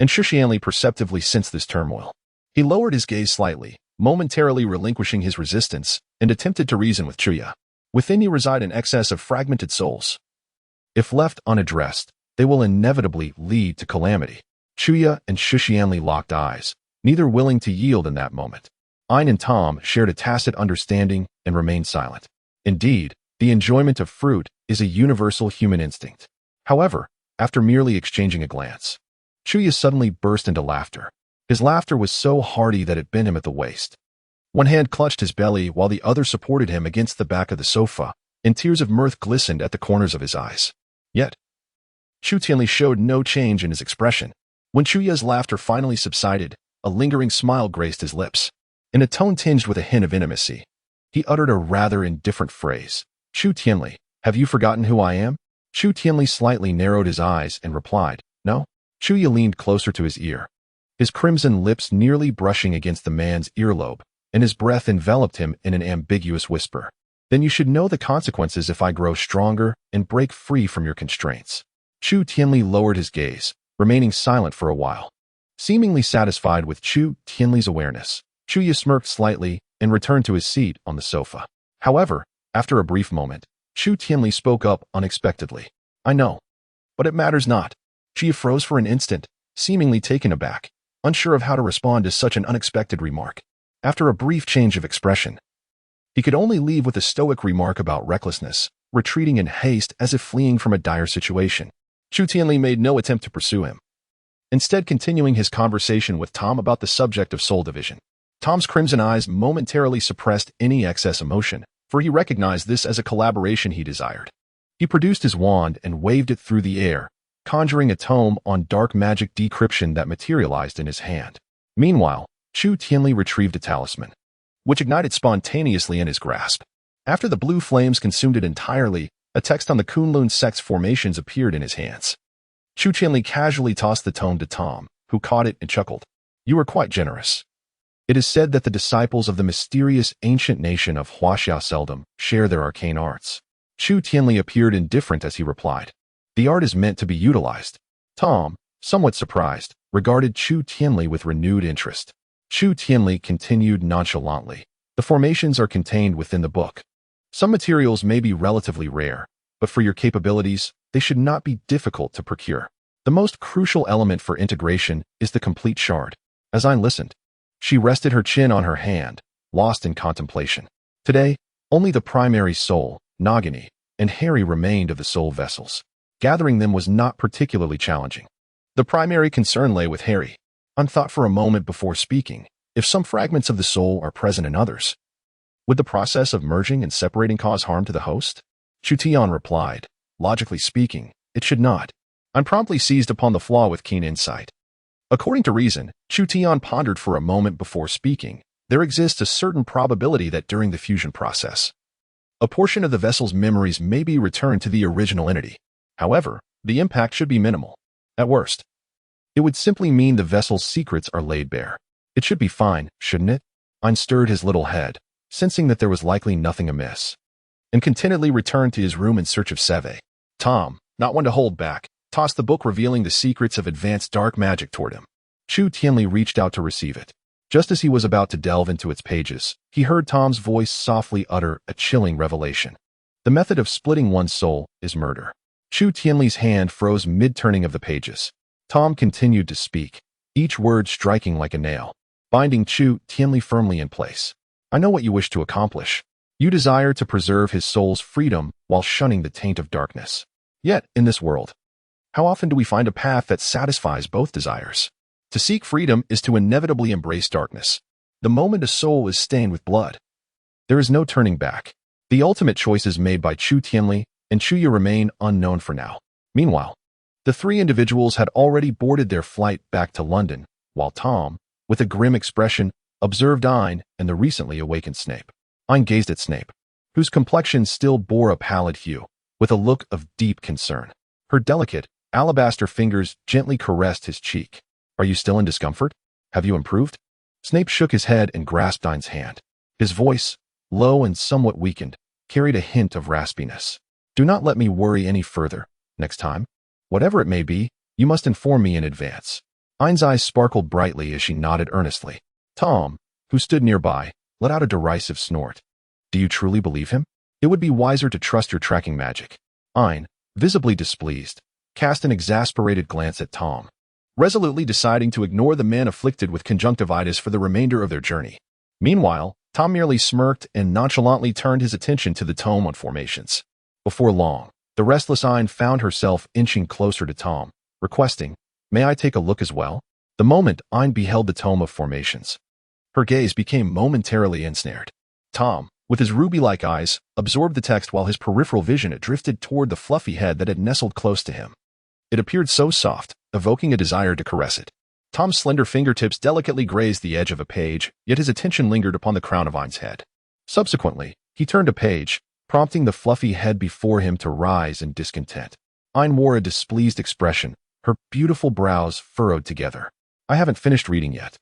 And Shishianli perceptively sensed this turmoil. He lowered his gaze slightly, momentarily relinquishing his resistance, and attempted to reason with Chu Ya. Within you reside an excess of fragmented souls. If left unaddressed, they will inevitably lead to calamity. Chu Ya and Shishianli locked eyes, neither willing to yield in that moment. Ain and Tom shared a tacit understanding and remained silent. Indeed, the enjoyment of fruit is a universal human instinct. However, after merely exchanging a glance, Chu Ya suddenly burst into laughter. His laughter was so hearty that it bent him at the waist. One hand clutched his belly while the other supported him against the back of the sofa, and tears of mirth glistened at the corners of his eyes. Yet, Chu Tianli showed no change in his expression. When Chu Ya's laughter finally subsided, a lingering smile graced his lips. In a tone tinged with a hint of intimacy, he uttered a rather indifferent phrase. Chu Tianli, have you forgotten who I am? Chu Tianli slightly narrowed his eyes and replied, no. Chu Ya leaned closer to his ear, his crimson lips nearly brushing against the man's earlobe, and his breath enveloped him in an ambiguous whisper. Then you should know the consequences if I grow stronger and break free from your constraints. Chu Tianli lowered his gaze, remaining silent for a while. Seemingly satisfied with Chu Tianli's awareness, Chu Ya smirked slightly and returned to his seat on the sofa. However, after a brief moment, Chu Tianli spoke up unexpectedly. I know, but it matters not. Chu Ya froze for an instant, seemingly taken aback, unsure of how to respond to such an unexpected remark. After a brief change of expression, he could only leave with a stoic remark about recklessness, retreating in haste as if fleeing from a dire situation. Chu Tianli made no attempt to pursue him, instead continuing his conversation with Tom about the subject of soul division. Tom's crimson eyes momentarily suppressed any excess emotion, for he recognized this as a collaboration he desired. He produced his wand and waved it through the air, conjuring a tome on dark magic decryption that materialized in his hand. Meanwhile, Chu Tianli retrieved a talisman, which ignited spontaneously in his grasp. After the blue flames consumed it entirely, a text on the Kunlun sect's formations appeared in his hands. Chu Tianli casually tossed the tome to Tom, who caught it and chuckled. You are quite generous. It is said that the disciples of the mysterious ancient nation of Huaxia seldom share their arcane arts. Chu Tianli appeared indifferent as he replied. The art is meant to be utilized. Tom, somewhat surprised, regarded Chu Tianli with renewed interest. Chu Tianli continued nonchalantly. The formations are contained within the book. Some materials may be relatively rare, but for your capabilities, they should not be difficult to procure. The most crucial element for integration is the complete shard. As I listened, she rested her chin on her hand, lost in contemplation. Today, only the primary soul, Nagini, and Harry remained of the soul vessels. Gathering them was not particularly challenging. The primary concern lay with Harry. Unthought for a moment before speaking, if some fragments of the soul are present in others, would the process of merging and separating cause harm to the host? Chu Tian replied, logically speaking, it should not. I promptly seized upon the flaw with keen insight. According to reason, Chu Tian pondered for a moment before speaking. There exists a certain probability that during the fusion process, a portion of the vessel's memories may be returned to the original entity. However, the impact should be minimal. At worst, it would simply mean the vessel's secrets are laid bare. It should be fine, shouldn't it? Ain stirred his little head, sensing that there was likely nothing amiss, and contentedly returned to his room in search of Seve. Tom, not one to hold back, tossed the book revealing the secrets of advanced dark magic toward him. Chu Tianli reached out to receive it. Just as he was about to delve into its pages, he heard Tom's voice softly utter a chilling revelation. The method of splitting one's soul is murder. Chu Tianli's hand froze mid-turning of the pages. Tom continued to speak, each word striking like a nail, binding Chu Tianli firmly in place. I know what you wish to accomplish. You desire to preserve his soul's freedom while shunning the taint of darkness. Yet, in this world, how often do we find a path that satisfies both desires? To seek freedom is to inevitably embrace darkness. The moment a soul is stained with blood, there is no turning back. The ultimate choices made by Chu Tianli and Chu Yu remain unknown for now. Meanwhile, the three individuals had already boarded their flight back to London, while Tom, with a grim expression, observed Ain and the recently awakened Snape. Ain gazed at Snape, whose complexion still bore a pallid hue, with a look of deep concern. Her delicate, alabaster fingers gently caressed his cheek. Are you still in discomfort? Have you improved? Snape shook his head and grasped Ain's hand. His voice, low and somewhat weakened, carried a hint of raspiness. Do not let me worry any further. Next time, whatever it may be, you must inform me in advance. Ain's eyes sparkled brightly as she nodded earnestly. Tom, who stood nearby, let out a derisive snort. Do you truly believe him? It would be wiser to trust your tracking magic. Ain, visibly displeased, cast an exasperated glance at Tom, resolutely deciding to ignore the man afflicted with conjunctivitis for the remainder of their journey. Meanwhile, Tom merely smirked and nonchalantly turned his attention to the tome on formations. Before long, the restless Ain found herself inching closer to Tom, requesting, May I take a look as well? The moment Ain beheld the tome of formations, her gaze became momentarily ensnared. Tom, with his ruby-like eyes, absorbed the text while his peripheral vision drifted toward the fluffy head that had nestled close to him. It appeared so soft, evoking a desire to caress it. Tom's slender fingertips delicately grazed the edge of a page, yet his attention lingered upon the crown of Ain's head. Subsequently, he turned a page, prompting the fluffy head before him to rise in discontent. Ain wore a displeased expression, her beautiful brows furrowed together. I haven't finished reading yet.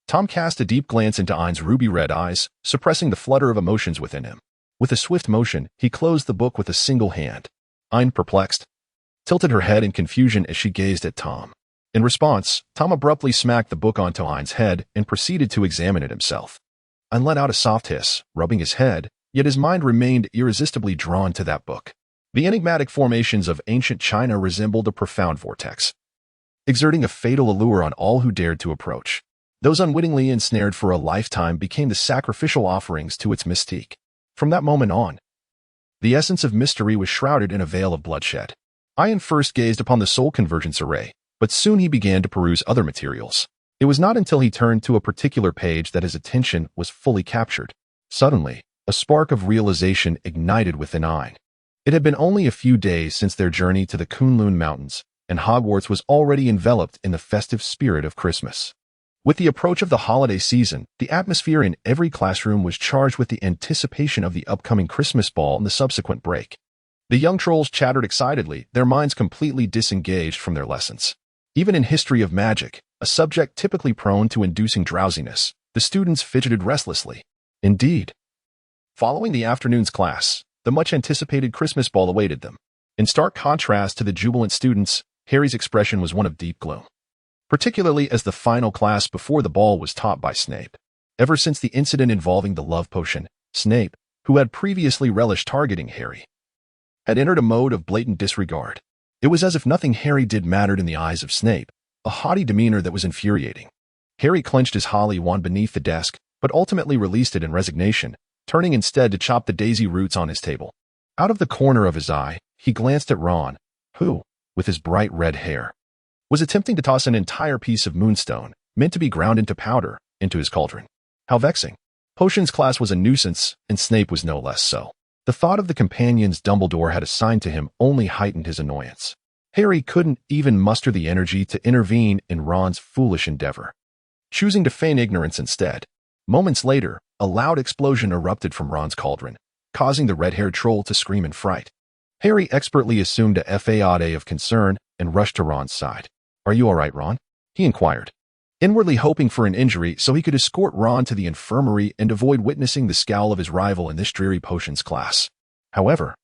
Tom cast a deep glance into Ain's ruby-red eyes, suppressing the flutter of emotions within him. With a swift motion, he closed the book with a single hand. Ain, perplexed, tilted her head in confusion as she gazed at Tom. In response, Tom abruptly smacked the book onto Ain's head and proceeded to examine it himself. Ain let out a soft hiss, rubbing his head, yet his mind remained irresistibly drawn to that book. The enigmatic formations of ancient China resembled a profound vortex, exerting a fatal allure on all who dared to approach. Those unwittingly ensnared for a lifetime became the sacrificial offerings to its mystique. From that moment on, the essence of mystery was shrouded in a veil of bloodshed. Ain first gazed upon the soul convergence array, but soon he began to peruse other materials. It was not until he turned to a particular page that his attention was fully captured. Suddenly, a spark of realization ignited within Ain. It had been only a few days since their journey to the Kunlun Mountains, and Hogwarts was already enveloped in the festive spirit of Christmas. With the approach of the holiday season, the atmosphere in every classroom was charged with the anticipation of the upcoming Christmas ball and the subsequent break. The young trolls chattered excitedly, their minds completely disengaged from their lessons. Even in history of magic, a subject typically prone to inducing drowsiness, the students fidgeted restlessly. Indeed, following the afternoon's class, the much-anticipated Christmas ball awaited them. In stark contrast to the jubilant students, Harry's expression was one of deep gloom, particularly as the final class before the ball was taught by Snape. Ever since the incident involving the love potion, Snape, who had previously relished targeting Harry, had entered a mode of blatant disregard. It was as if nothing Harry did mattered in the eyes of Snape, a haughty demeanor that was infuriating. Harry clenched his holly wand beneath the desk, but ultimately released it in resignation, turning instead to chop the daisy roots on his table. Out of the corner of his eye, he glanced at Ron, who, with his bright red hair, was attempting to toss an entire piece of moonstone, meant to be ground into powder, into his cauldron. How vexing. Potions class was a nuisance, and Snape was no less so. The thought of the companions Dumbledore had assigned to him only heightened his annoyance. Harry couldn't even muster the energy to intervene in Ron's foolish endeavor, choosing to feign ignorance instead. Moments later, a loud explosion erupted from Ron's cauldron, causing the red-haired troll to scream in fright. Harry expertly assumed a facade of concern and rushed to Ron's side. Are you all right, Ron? He inquired, inwardly hoping for an injury so he could escort Ron to the infirmary and avoid witnessing the scowl of his rival in this dreary potions class. However,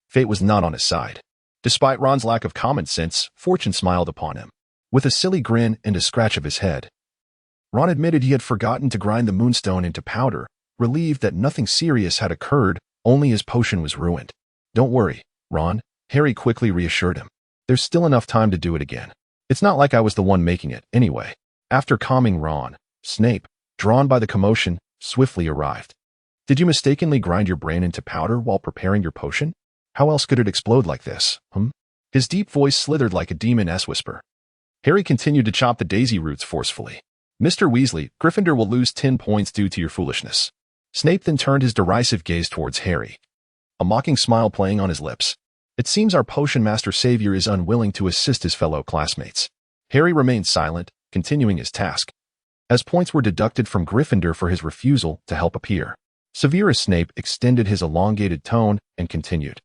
fate was not on his side. Despite Ron's lack of common sense, fortune smiled upon him. With a silly grin and a scratch of his head, Ron admitted he had forgotten to grind the moonstone into powder, relieved that nothing serious had occurred, only his potion was ruined. Don't worry, Ron, Harry quickly reassured him. There's still enough time to do it again. It's not like I was the one making it, anyway. After calming Ron, Snape, drawn by the commotion, swiftly arrived. Did you mistakenly grind your brain into powder while preparing your potion? How else could it explode like this, His deep voice slithered like a demon's whisper. Harry continued to chop the daisy roots forcefully. Mr. Weasley, Gryffindor will lose 10 points due to your foolishness. Snape then turned his derisive gaze towards Harry, a mocking smile playing on his lips. It seems our potion master savior is unwilling to assist his fellow classmates. Harry remained silent, continuing his task, as points were deducted from Gryffindor for his refusal to help appear. Severus Snape extended his elongated tone and continued.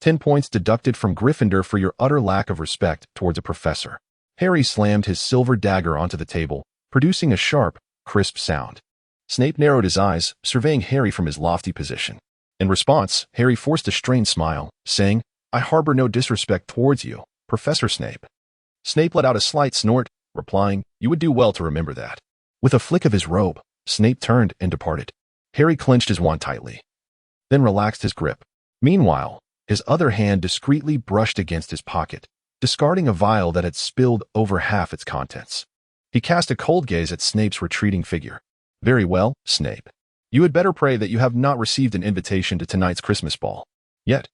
10 points deducted from Gryffindor for your utter lack of respect towards a professor. Harry slammed his silver dagger onto the table, producing a sharp, crisp sound. Snape narrowed his eyes, surveying Harry from his lofty position. In response, Harry forced a strained smile, saying, I harbor no disrespect towards you, Professor Snape. Snape let out a slight snort, replying, You would do well to remember that. With a flick of his robe, Snape turned and departed. Harry clenched his wand tightly, then relaxed his grip. Meanwhile, his other hand discreetly brushed against his pocket, discarding a vial that had spilled over half its contents. He cast a cold gaze at Snape's retreating figure. Very well, Snape. You had better pray that you have not received an invitation to tonight's Christmas ball. Yet.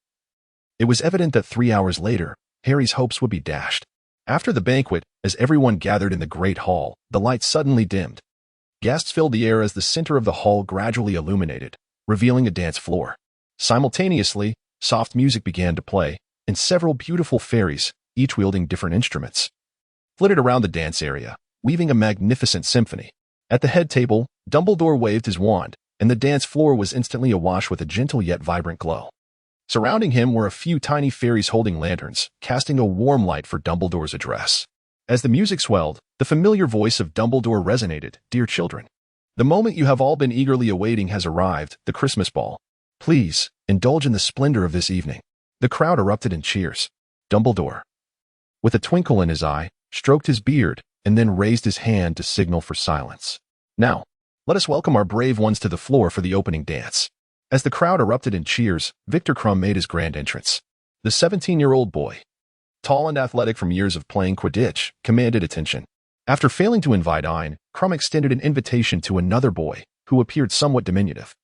It was evident that 3 hours later, Harry's hopes would be dashed. After the banquet, as everyone gathered in the great hall, the lights suddenly dimmed. Guests filled the air as the center of the hall gradually illuminated, revealing a dance floor. Simultaneously, soft music began to play, and several beautiful fairies, each wielding different instruments, flitted around the dance area, weaving a magnificent symphony. At the head table, Dumbledore waved his wand, and the dance floor was instantly awash with a gentle yet vibrant glow. Surrounding him were a few tiny fairies holding lanterns, casting a warm light for Dumbledore's address. As the music swelled, the familiar voice of Dumbledore resonated, Dear children, the moment you have all been eagerly awaiting has arrived, the Christmas ball. Please, indulge in the splendor of this evening. The crowd erupted in cheers. Dumbledore, with a twinkle in his eye, stroked his beard, and then raised his hand to signal for silence. Now, let us welcome our brave ones to the floor for the opening dance. As the crowd erupted in cheers, Victor Crumb made his grand entrance. The 17-year-old boy, tall and athletic from years of playing Quidditch, commanded attention. After failing to invite Ain, Crumb extended an invitation to another boy, who appeared somewhat diminutive,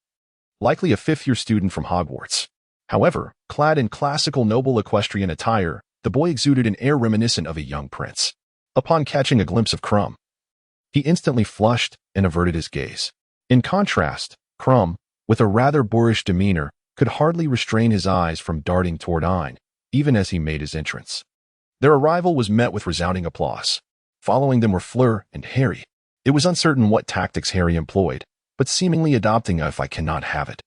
likely a fifth-year student from Hogwarts. However, clad in classical noble equestrian attire, the boy exuded an air reminiscent of a young prince. Upon catching a glimpse of Crumb, he instantly flushed and averted his gaze. In contrast, Crumb, with a rather boorish demeanor, could hardly restrain his eyes from darting toward Ain, even as he made his entrance. Their arrival was met with resounding applause. Following them were Fleur and Harry. It was uncertain what tactics Harry employed, but seemingly adopting a if I cannot have it,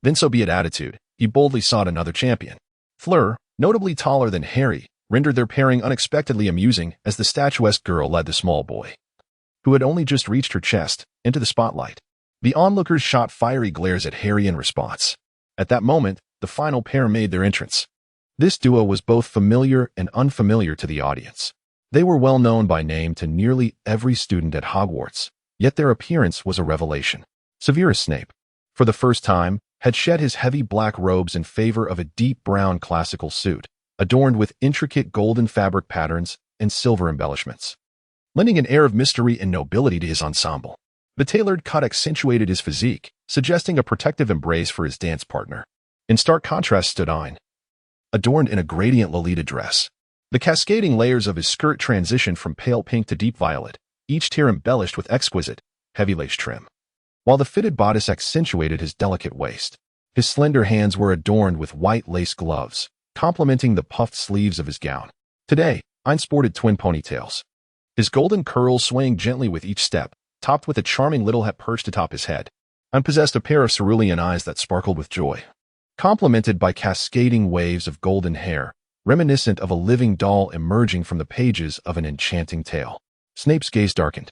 then so be it attitude, he boldly sought another champion. Fleur, notably taller than Harry, rendered their pairing unexpectedly amusing as the statuesque girl led the small boy, who had only just reached her chest, into the spotlight. The onlookers shot fiery glares at Harry in response. At that moment, the final pair made their entrance. This duo was both familiar and unfamiliar to the audience. They were well known by name to nearly every student at Hogwarts, yet their appearance was a revelation. Severus Snape, for the first time, had shed his heavy black robes in favor of a deep brown classical suit, adorned with intricate golden fabric patterns and silver embellishments, lending an air of mystery and nobility to his ensemble. The tailored cut accentuated his physique, suggesting a protective embrace for his dance partner. In stark contrast stood Ain, adorned in a gradient Lolita dress. The cascading layers of his skirt transitioned from pale pink to deep violet, each tier embellished with exquisite, heavy lace trim, while the fitted bodice accentuated his delicate waist. His slender hands were adorned with white lace gloves, complementing the puffed sleeves of his gown. Today, Ain sported twin ponytails, his golden curls swaying gently with each step, topped with a charming little hat perched atop his head. Ain possessed a pair of cerulean eyes that sparkled with joy, complemented by cascading waves of golden hair, reminiscent of a living doll emerging from the pages of an enchanting tale. Snape's gaze darkened.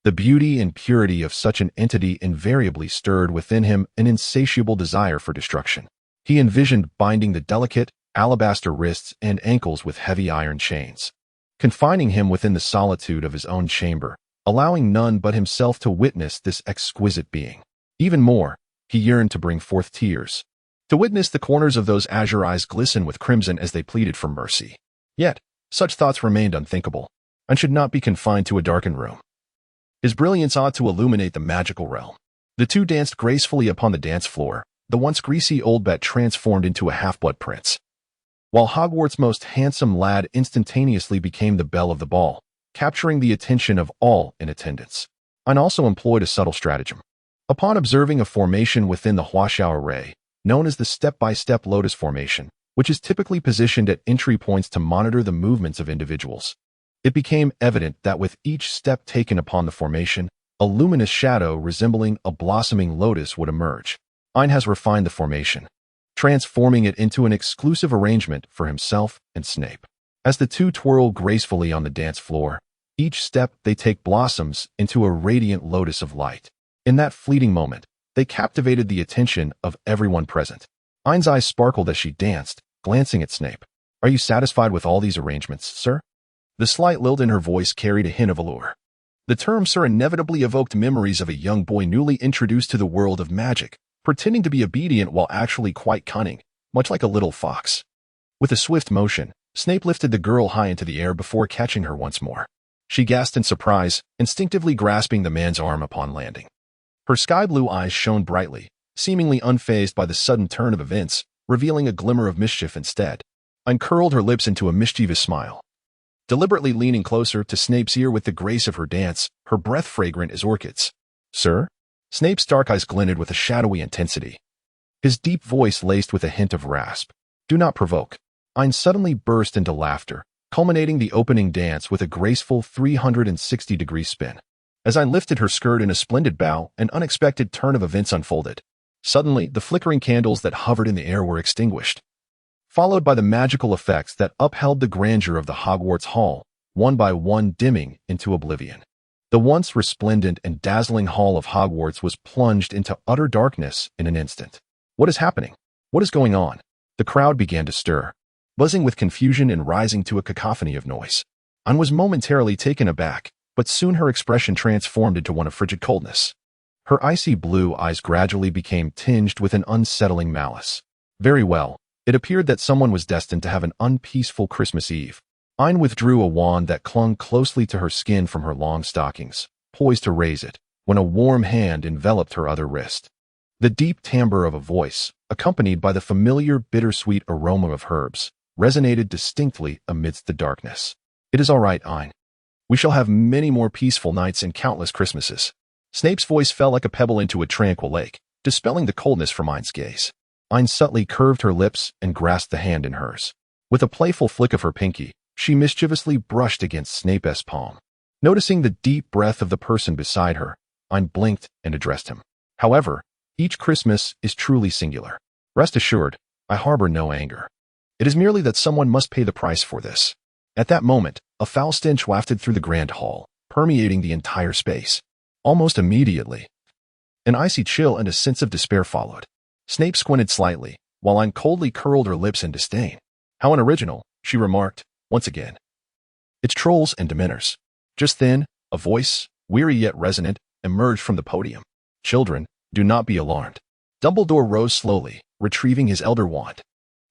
The beauty and purity of such an entity invariably stirred within him an insatiable desire for destruction. He envisioned binding the delicate, alabaster wrists and ankles with heavy iron chains, confining him within the solitude of his own chamber, allowing none but himself to witness this exquisite being. Even more, he yearned to bring forth tears, to witness the corners of those azure eyes glisten with crimson as they pleaded for mercy. Yet, such thoughts remained unthinkable, and should not be confined to a darkened room. His brilliance ought to illuminate the magical realm. The two danced gracefully upon the dance floor, the once greasy old bat transformed into a half-blood prince, while Hogwarts' most handsome lad instantaneously became the belle of the ball, capturing the attention of all in attendance. Ain also employed a subtle stratagem. Upon observing a formation within the Huaxiao array, known as the step-by-step lotus formation, which is typically positioned at entry points to monitor the movements of individuals, it became evident that with each step taken upon the formation, a luminous shadow resembling a blossoming lotus would emerge. Ain has refined the formation, transforming it into an exclusive arrangement for himself and Snape. As the two twirl gracefully on the dance floor, each step they take blossoms into a radiant lotus of light. In that fleeting moment, they captivated the attention of everyone present. Ain's eyes sparkled as she danced, glancing at Snape. "Are you satisfied with all these arrangements, sir?" The slight lilt in her voice carried a hint of allure. The term sir inevitably evoked memories of a young boy newly introduced to the world of magic, pretending to be obedient while actually quite cunning, much like a little fox. With a swift motion, Snape lifted the girl high into the air before catching her once more. She gasped in surprise, instinctively grasping the man's arm upon landing. Her sky-blue eyes shone brightly, seemingly unfazed by the sudden turn of events, revealing a glimmer of mischief instead. Ain curled her lips into a mischievous smile. Deliberately leaning closer to Snape's ear with the grace of her dance, her breath fragrant as orchids. "Sir?" Snape's dark eyes glinted with a shadowy intensity, his deep voice laced with a hint of rasp. "Do not provoke." Ain suddenly burst into laughter, culminating the opening dance with a graceful 360-degree spin. As Ain lifted her skirt in a splendid bow, an unexpected turn of events unfolded. Suddenly, the flickering candles that hovered in the air were extinguished, followed by the magical effects that upheld the grandeur of the Hogwarts Hall, one by one dimming into oblivion. The once resplendent and dazzling hall of Hogwarts was plunged into utter darkness in an instant. "What is happening? What is going on?" The crowd began to stir, buzzing with confusion and rising to a cacophony of noise. Ain was momentarily taken aback, but soon her expression transformed into one of frigid coldness. Her icy blue eyes gradually became tinged with an unsettling malice. Very well. It appeared that someone was destined to have an unpeaceful Christmas Eve. Ain withdrew a wand that clung closely to her skin from her long stockings, poised to raise it, when a warm hand enveloped her other wrist. The deep timbre of a voice, accompanied by the familiar bittersweet aroma of herbs, resonated distinctly amidst the darkness. "It is all right, Ain. We shall have many more peaceful nights and countless Christmases." Snape's voice fell like a pebble into a tranquil lake, dispelling the coldness from Ain's gaze. Ain subtly curved her lips and grasped the hand in hers. With a playful flick of her pinky, she mischievously brushed against Snape's palm. Noticing the deep breath of the person beside her, Ain blinked and addressed him. "However, each Christmas is truly singular. Rest assured, I harbor no anger. It is merely that someone must pay the price for this." At that moment, a foul stench wafted through the grand hall, permeating the entire space. Almost immediately, an icy chill and a sense of despair followed. Snape squinted slightly, while Ain coldly curled her lips in disdain. "How unoriginal," she remarked, once again. "It's trolls and dementors." Just then, a voice, weary yet resonant, emerged from the podium. "Children, do not be alarmed." Dumbledore rose slowly, retrieving his elder wand.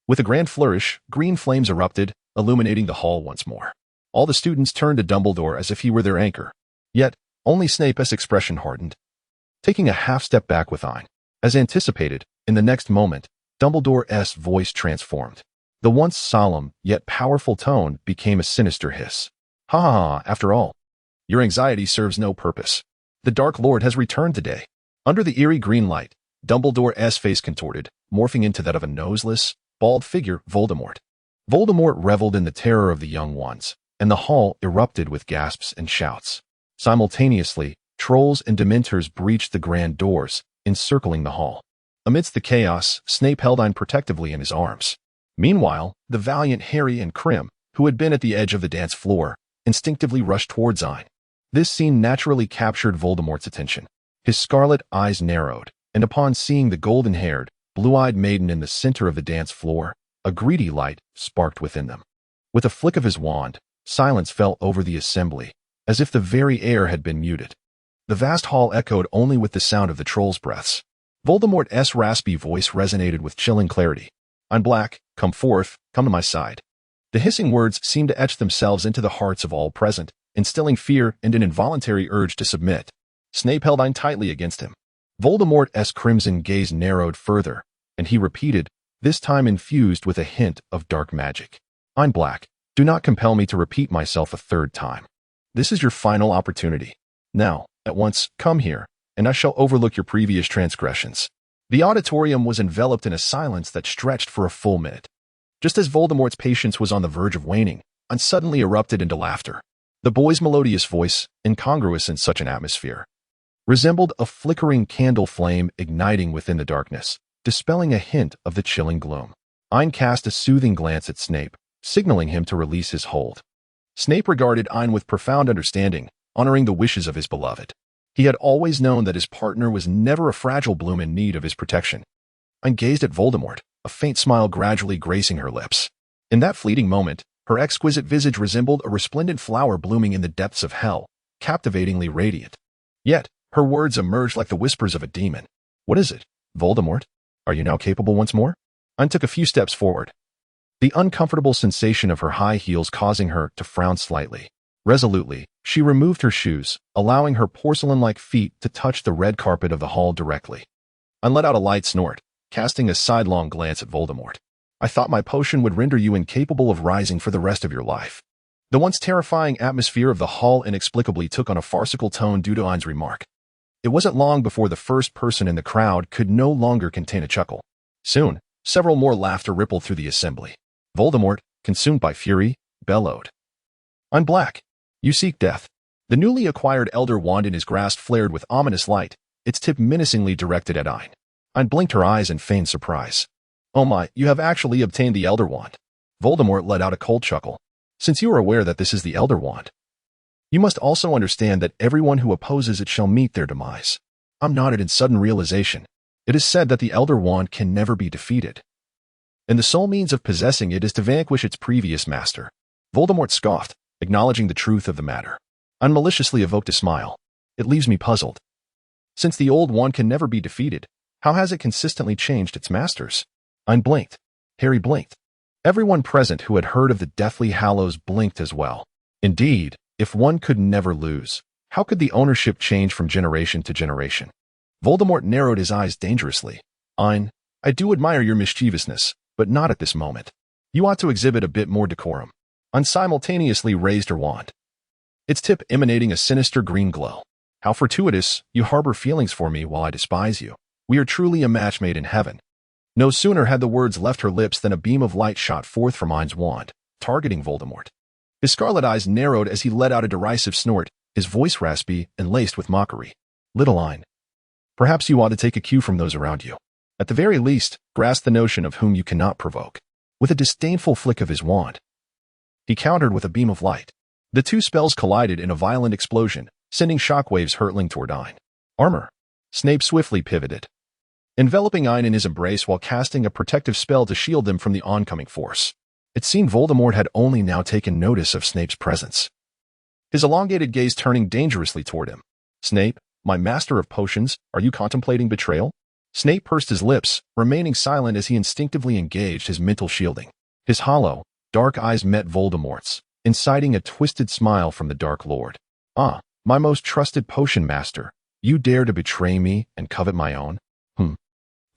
With a grand flourish, green flames erupted, illuminating the hall once more. All the students turned to Dumbledore as if he were their anchor. Yet, only Snape's expression hardened, taking a half-step back with Ain. As anticipated, in the next moment, Dumbledore's voice transformed. The once solemn, yet powerful tone became a sinister hiss. "Ha ha ha, after all, your anxiety serves no purpose. The Dark Lord has returned today." Under the eerie green light, Dumbledore's face contorted, morphing into that of a noseless, bald figure, Voldemort. Voldemort reveled in the terror of the young ones, and the hall erupted with gasps and shouts. Simultaneously, trolls and dementors breached the grand doors, encircling the hall. Amidst the chaos, Snape held Ain protectively in his arms. Meanwhile, the valiant Harry and Krim, who had been at the edge of the dance floor, instinctively rushed towards Ain. This scene naturally captured Voldemort's attention. His scarlet eyes narrowed, and upon seeing the golden-haired, blue-eyed maiden in the center of the dance floor, a greedy light sparked within them. With a flick of his wand, silence fell over the assembly, as if the very air had been muted. The vast hall echoed only with the sound of the trolls' breaths. Voldemort's raspy voice resonated with chilling clarity. "I'm black, come forth, come to my side." The hissing words seemed to etch themselves into the hearts of all present, instilling fear and an involuntary urge to submit. Snape held Ain tightly against him. Voldemort's crimson gaze narrowed further, and he repeated, this time infused with a hint of dark magic. "I'm black. Do not compel me to repeat myself a third time. This is your final opportunity. Now, at once, come here, and I shall overlook your previous transgressions." The auditorium was enveloped in a silence that stretched for a full minute. Just as Voldemort's patience was on the verge of waning, Ain suddenly erupted into laughter. The boy's melodious voice, incongruous in such an atmosphere, resembled a flickering candle flame igniting within the darkness, dispelling a hint of the chilling gloom. Ain cast a soothing glance at Snape, signaling him to release his hold. Snape regarded Ain with profound understanding, honoring the wishes of his beloved. He had always known that his partner was never a fragile bloom in need of his protection. Ain gazed at Voldemort, a faint smile gradually gracing her lips. In that fleeting moment, her exquisite visage resembled a resplendent flower blooming in the depths of hell, captivatingly radiant. Yet, her words emerged like the whispers of a demon. "What is it, Voldemort? Are you now capable once more?" Ain took a few steps forward, the uncomfortable sensation of her high heels causing her to frown slightly. Resolutely, she removed her shoes, allowing her porcelain-like feet to touch the red carpet of the hall directly. Ain let out a light snort, casting a sidelong glance at Voldemort. "I thought my potion would render you incapable of rising for the rest of your life." The once terrifying atmosphere of the hall inexplicably took on a farcical tone due to Ain's remark. It wasn't long before the first person in the crowd could no longer contain a chuckle. Soon, several more laughter rippled through the assembly. Voldemort, consumed by fury, bellowed, "I'm black. You seek death." The newly acquired Elder Wand in his grasp flared with ominous light, its tip menacingly directed at Ain. Ain blinked her eyes in feigned surprise. "Oh my, you have actually obtained the Elder Wand." Voldemort let out a cold chuckle. "Since you are aware that this is the Elder Wand, you must also understand that everyone who opposes it shall meet their demise." Ain nodded in sudden realization. It is said that the Elder Wand can never be defeated, and the sole means of possessing it is to vanquish its previous master. Voldemort scoffed, acknowledging the truth of the matter. Ain maliciously evoked a smile. "It leaves me puzzled. Since the old wand can never be defeated, how has it consistently changed its masters?" Ain blinked. Harry blinked. Everyone present who had heard of the Deathly Hallows blinked as well. Indeed, if one could never lose, how could the ownership change from generation to generation? Voldemort narrowed his eyes dangerously. "Ain, I do admire your mischievousness, but not at this moment. You ought to exhibit a bit more decorum." Ain simultaneously raised her wand, its tip emanating a sinister green glow. "How fortuitous, you harbor feelings for me while I despise you. We are truly a match made in heaven." No sooner had the words left her lips than a beam of light shot forth from Ain's wand, targeting Voldemort. His scarlet eyes narrowed as he let out a derisive snort, his voice raspy and laced with mockery. "Little Ain, perhaps you ought to take a cue from those around you. At the very least, grasp the notion of whom you cannot provoke." With a disdainful flick of his wand, he countered with a beam of light. The two spells collided in a violent explosion, sending shockwaves hurtling toward Ain. "Armor." Snape swiftly pivoted, enveloping Ain in his embrace while casting a protective spell to shield them from the oncoming force. It seemed Voldemort had only now taken notice of Snape's presence, his elongated gaze turning dangerously toward him. "Snape, my master of potions, are you contemplating betrayal?" Snape pursed his lips, remaining silent as he instinctively engaged his mental shielding. His hollow, dark eyes met Voldemort's, inciting a twisted smile from the Dark Lord. "Ah, my most trusted potion master, you dare to betray me and covet my own?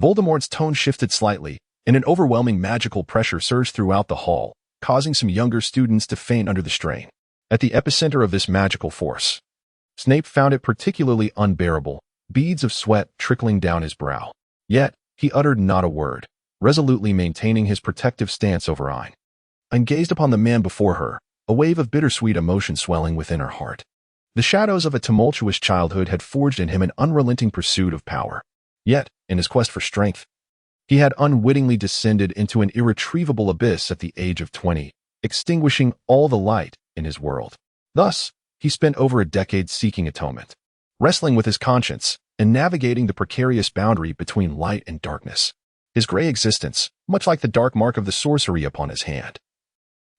Voldemort's tone shifted slightly, and an overwhelming magical pressure surged throughout the hall, causing some younger students to faint under the strain. At the epicenter of this magical force, Snape found it particularly unbearable, beads of sweat trickling down his brow. Yet, he uttered not a word, resolutely maintaining his protective stance over Ain. Ain gazed upon the man before her, a wave of bittersweet emotion swelling within her heart. The shadows of a tumultuous childhood had forged in him an unrelenting pursuit of power. Yet, in his quest for strength, he had unwittingly descended into an irretrievable abyss at the age of 20, extinguishing all the light in his world. Thus, he spent over a decade seeking atonement, wrestling with his conscience, and navigating the precarious boundary between light and darkness. His gray existence, much like the dark mark of the sorcery upon his hand,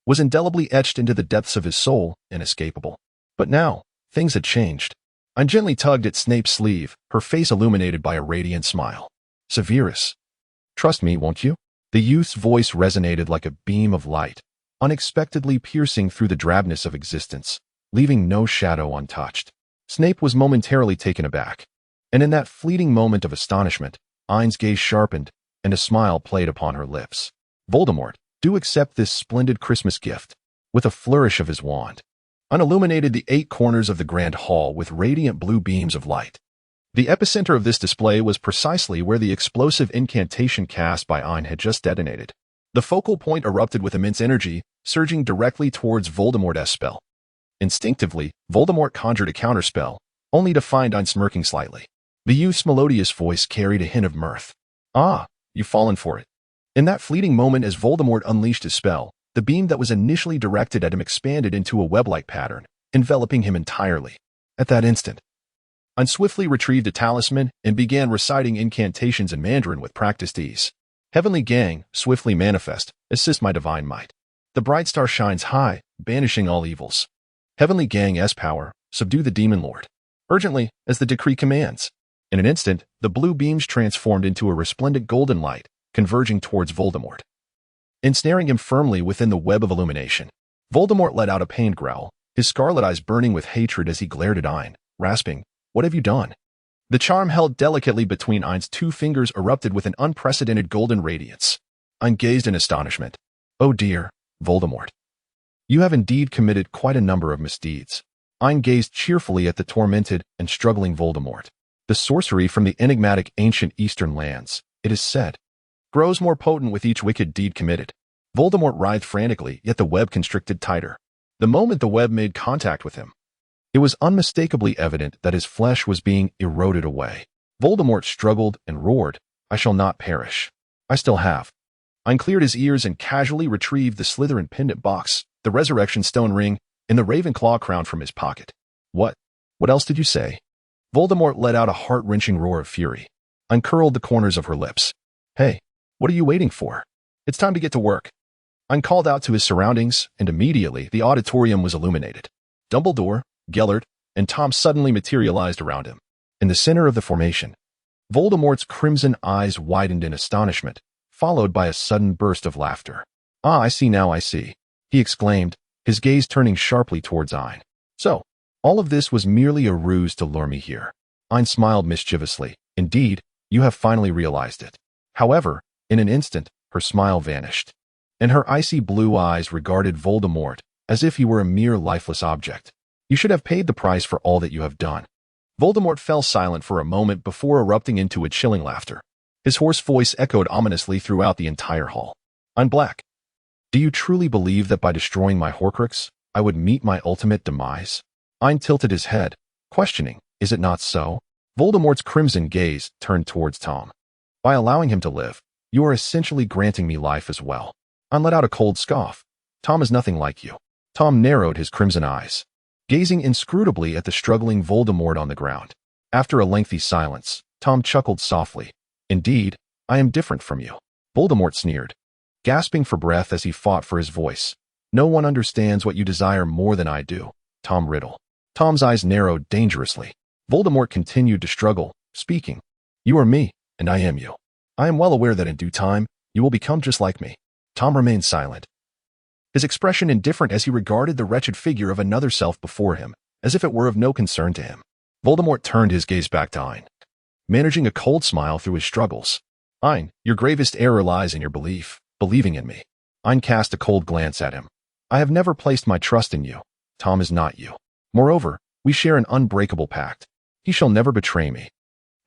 was indelibly etched into the depths of his soul, inescapable. But now, things had changed. Ain gently tugged at Snape's sleeve, her face illuminated by a radiant smile. Severus. Trust me, won't you? The youth's voice resonated like a beam of light, unexpectedly piercing through the drabness of existence, leaving no shadow untouched. Snape was momentarily taken aback, and in that fleeting moment of astonishment, Ain's gaze sharpened, and a smile played upon her lips. Voldemort, do accept this splendid Christmas gift. With a flourish of his wand, Ain illuminated the 8 corners of the grand hall with radiant blue beams of light. The epicenter of this display was precisely where the explosive incantation cast by Ain had just detonated. The focal point erupted with immense energy, surging directly towards Voldemort's spell. Instinctively, Voldemort conjured a counterspell, only to find Ain smirking slightly. The youth's melodious voice carried a hint of mirth. Ah, you've fallen for it. In that fleeting moment as Voldemort unleashed his spell, the beam that was initially directed at him expanded into a web-like pattern, enveloping him entirely. At that instant, Ain swiftly retrieved a talisman and began reciting incantations in Mandarin with practiced ease. Heavenly Gang, swiftly manifest, assist my divine might. The bright star shines high, banishing all evils. Heavenly Gang's power, subdue the demon lord. Urgently, as the decree commands. In an instant, the blue beams transformed into a resplendent golden light, converging towards Voldemort. Ensnaring him firmly within the web of illumination, Voldemort let out a pained growl, his scarlet eyes burning with hatred as he glared at Ain, rasping, "What have you done?" The charm held delicately between Ain's 2 fingers erupted with an unprecedented golden radiance. Ain gazed in astonishment. "Oh dear, Voldemort. You have indeed committed quite a number of misdeeds." Ain gazed cheerfully at the tormented and struggling Voldemort. The sorcery from the enigmatic ancient eastern lands, it is said, grows more potent with each wicked deed committed. Voldemort writhed frantically, yet the web constricted tighter. The moment the web made contact with him, it was unmistakably evident that his flesh was being eroded away. Voldemort struggled and roared, "I shall not perish. I still have." Ain cleared his ears and casually retrieved the Slytherin pendant box, the resurrection stone ring, and the Ravenclaw crown from his pocket. What else did you say?" Voldemort let out a heart-wrenching roar of fury. Ain curled the corners of her lips. "Hey, what are you waiting for? It's time to get to work." Ain called out to his surroundings, and immediately the auditorium was illuminated. Dumbledore, Gellert, and Tom suddenly materialized around him. In the center of the formation, Voldemort's crimson eyes widened in astonishment, followed by a sudden burst of laughter. "Ah, I see now, I see," he exclaimed, his gaze turning sharply towards Ain. "So, all of this was merely a ruse to lure me here." Ain smiled mischievously. "Indeed, you have finally realized it." However, in an instant, her smile vanished, and her icy blue eyes regarded Voldemort as if he were a mere lifeless object. "You should have paid the price for all that you have done." Voldemort fell silent for a moment before erupting into a chilling laughter. His hoarse voice echoed ominously throughout the entire hall. "I'm black. Do you truly believe that by destroying my Horcrux, I would meet my ultimate demise?" Ain tilted his head, questioning, "Is it not so?" Voldemort's crimson gaze turned towards Tom. "By allowing him to live, you are essentially granting me life as well." Ain let out a cold scoff. "Tom is nothing like you." Tom narrowed his crimson eyes, gazing inscrutably at the struggling Voldemort on the ground. After a lengthy silence, Tom chuckled softly. "Indeed, I am different from you." Voldemort sneered, gasping for breath as he fought for his voice. "No one understands what you desire more than I do, Tom Riddle." Tom's eyes narrowed dangerously. Voldemort continued to struggle, speaking, "You are me, and I am you. I am well aware that in due time, you will become just like me." Tom remained silent, his expression indifferent as he regarded the wretched figure of another self before him, as if it were of no concern to him. Voldemort turned his gaze back to Ain, managing a cold smile through his struggles. "Ain, your gravest error lies in your believing in me." Ain cast a cold glance at him. "I have never placed my trust in you. Tom is not you. Moreover, we share an unbreakable pact. He shall never betray me."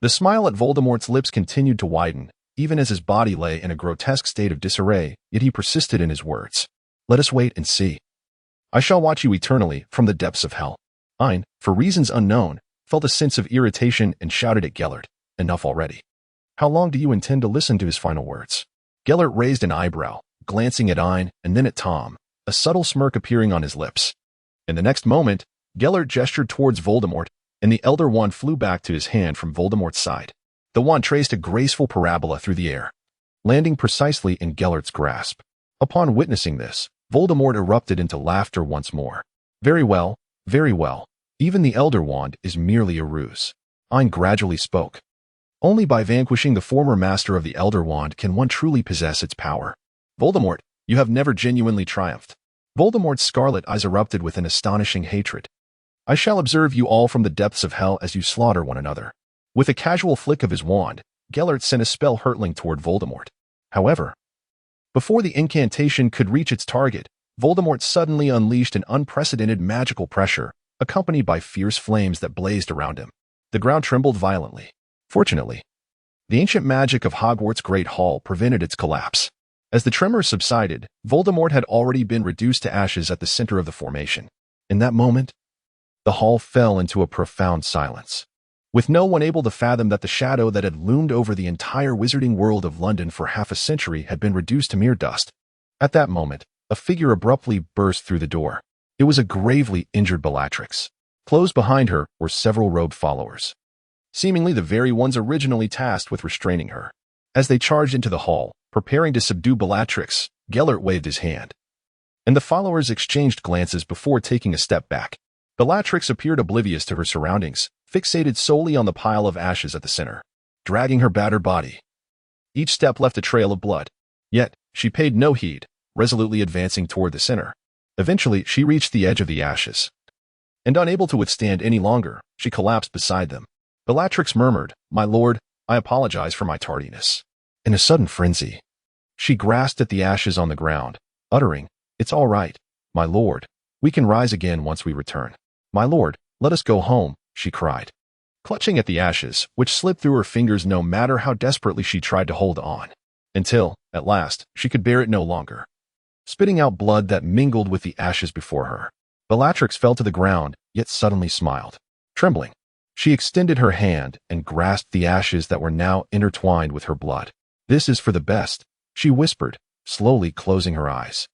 The smile at Voldemort's lips continued to widen, even as his body lay in a grotesque state of disarray, yet he persisted in his words. "Let us wait and see. I shall watch you eternally from the depths of hell." Ain, for reasons unknown, felt a sense of irritation and shouted at Gellert, "Enough already. How long do you intend to listen to his final words?" Gellert raised an eyebrow, glancing at Ain and then at Tom, a subtle smirk appearing on his lips. In the next moment, Gellert gestured towards Voldemort, and the Elder Wand flew back to his hand from Voldemort's side. The wand traced a graceful parabola through the air, landing precisely in Gellert's grasp. Upon witnessing this, Voldemort erupted into laughter once more. "Very well, Very well. Even the Elder Wand is merely a ruse. Ain gradually spoke. Only by vanquishing the former master of the Elder Wand can one truly possess its power. Voldemort, you have never genuinely triumphed. Voldemort's scarlet eyes erupted with an astonishing hatred. I shall observe you all from the depths of hell as you slaughter one another. With a casual flick of his wand, Gellert sent a spell hurtling toward Voldemort. However, before the incantation could reach its target, Voldemort suddenly unleashed an unprecedented magical pressure, accompanied by fierce flames that blazed around him. The ground trembled violently. Fortunately, the ancient magic of Hogwarts' Great Hall prevented its collapse. As the tremors subsided, Voldemort had already been reduced to ashes at the center of the formation. In that moment, the hall fell into a profound silence, with no one able to fathom that the shadow that had loomed over the entire wizarding world of London for half a century had been reduced to mere dust. At that moment, a figure abruptly burst through the door. It was a gravely injured Bellatrix. Close behind her were several robed followers, seemingly the very ones originally tasked with restraining her. As they charged into the hall, preparing to subdue Bellatrix, Gellert waved his hand, and the followers exchanged glances before taking a step back. Bellatrix appeared oblivious to her surroundings, fixated solely on the pile of ashes at the center, dragging her battered body. Each step left a trail of blood, yet she paid no heed, resolutely advancing toward the center. Eventually, she reached the edge of the ashes, and unable to withstand any longer, she collapsed beside them. Bellatrix murmured, "My lord, I apologize for my tardiness." In a sudden frenzy, she grasped at the ashes on the ground, uttering, "It's all right, my lord. We can rise again once we return. My lord, let us go home," she cried, clutching at the ashes, which slipped through her fingers no matter how desperately she tried to hold on, until, at last, she could bear it no longer. Spitting out blood that mingled with the ashes before her, Bellatrix fell to the ground, yet suddenly smiled. Trembling, she extended her hand and grasped the ashes that were now intertwined with her blood. "This is for the best," she whispered, slowly closing her eyes.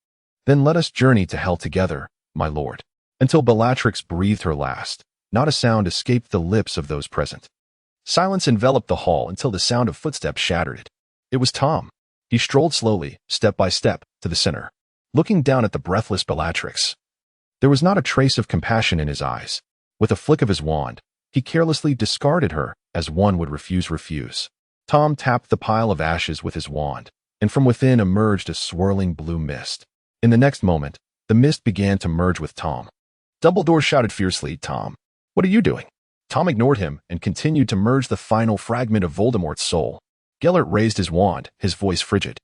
"Then let us journey to hell together, my lord." Until Bellatrix breathed her last, not a sound escaped the lips of those present. Silence enveloped the hall until the sound of footsteps shattered it. It was Tom. He strolled slowly, step by step, to the center, looking down at the breathless Bellatrix. There was not a trace of compassion in his eyes. With a flick of his wand, he carelessly discarded her as one would refuse. Tom tapped the pile of ashes with his wand, and from within emerged a swirling blue mist. In the next moment, the mist began to merge with Tom. Dumbledore shouted fiercely, "Tom, what are you doing?" Tom ignored him and continued to merge the final fragment of Voldemort's soul. Gellert raised his wand, his voice frigid.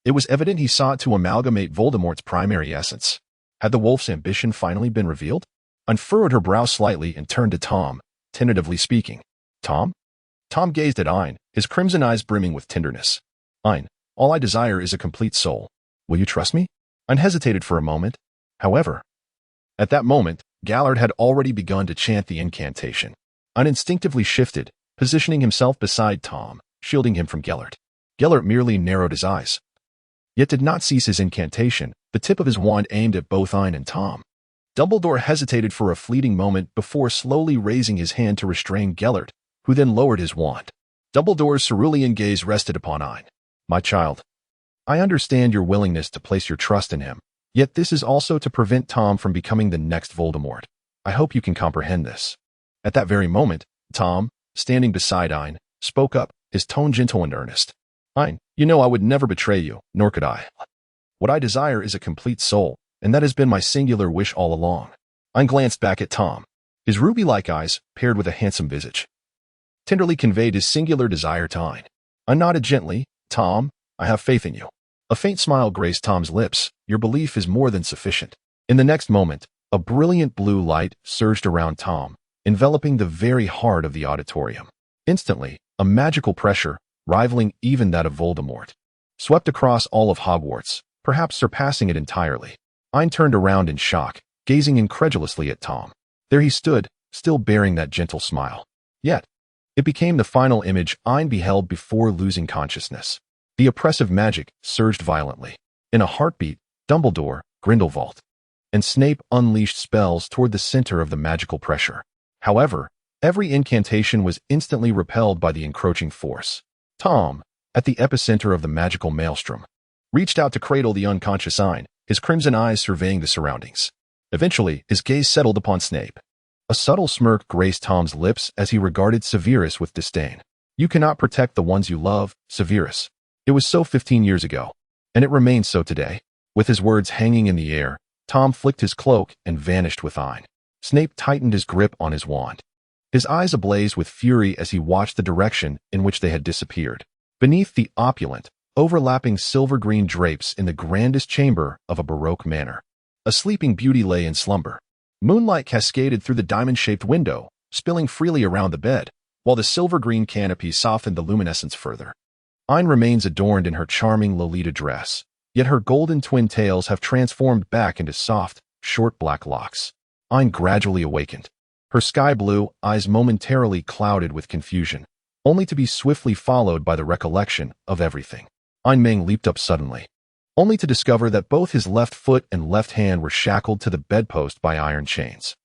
It was evident he sought to amalgamate Voldemort's primary essence. Had the wolf's ambition finally been revealed? Unfurrowed her brow slightly and turned to Tom, tentatively speaking. "Tom?" Tom gazed at Ain, his crimson eyes brimming with tenderness. "Ain, all I desire is a complete soul. Will you trust me?" Ain hesitated for a moment. However, at that moment, Gellert had already begun to chant the incantation. Ain instinctively shifted, positioning himself beside Tom, shielding him from Gellert. Gellert merely narrowed his eyes, yet did not cease his incantation, the tip of his wand aimed at both Ain and Tom. Dumbledore hesitated for a fleeting moment before slowly raising his hand to restrain Gellert, who then lowered his wand. Dumbledore's cerulean gaze rested upon Ain. "My child, I understand your willingness to place your trust in him, yet this is also to prevent Tom from becoming the next Voldemort. I hope you can comprehend this." At that very moment, Tom, standing beside Ain, spoke up, his tone gentle and earnest. "Ain, you know I would never betray you, nor could I. What I desire is a complete soul, and that has been my singular wish all along." Ain glanced back at Tom. His ruby-like eyes, paired with a handsome visage, tenderly conveyed his singular desire to Ain. Ain nodded gently. "Tom, I have faith in you." A faint smile graced Tom's lips. "Your belief is more than sufficient." In the next moment, a brilliant blue light surged around Tom, enveloping the very heart of the auditorium. Instantly, a magical pressure, rivaling even that of Voldemort, swept across all of Hogwarts, perhaps surpassing it entirely. Ain turned around in shock, gazing incredulously at Tom. There he stood, still bearing that gentle smile. Yet, it became the final image Ain beheld before losing consciousness. The oppressive magic surged violently. In a heartbeat, Dumbledore, Grindelwald, and Snape unleashed spells toward the center of the magical pressure. However, every incantation was instantly repelled by the encroaching force. Tom, at the epicenter of the magical maelstrom, reached out to cradle the unconscious Ain, his crimson eyes surveying the surroundings. Eventually, his gaze settled upon Snape. A subtle smirk graced Tom's lips as he regarded Severus with disdain. You cannot protect the ones you love, Severus. It was so 15 years ago, and it remains so today. With his words hanging in the air, Tom flicked his cloak and vanished with Ain. Snape tightened his grip on his wand. His eyes ablaze with fury as he watched the direction in which they had disappeared. Beneath the opulent, overlapping silver-green drapes in the grandest chamber of a Baroque manor, a sleeping beauty lay in slumber. Moonlight cascaded through the diamond-shaped window, spilling freely around the bed, while the silver-green canopy softened the luminescence further. Ain remains adorned in her charming Lolita dress, yet her golden twin tails have transformed back into soft, short black locks. Ain gradually awakened. Her sky-blue eyes momentarily clouded with confusion, only to be swiftly followed by the recollection of everything. Ain Ming leaped up suddenly, only to discover that both his left foot and left hand were shackled to the bedpost by iron chains.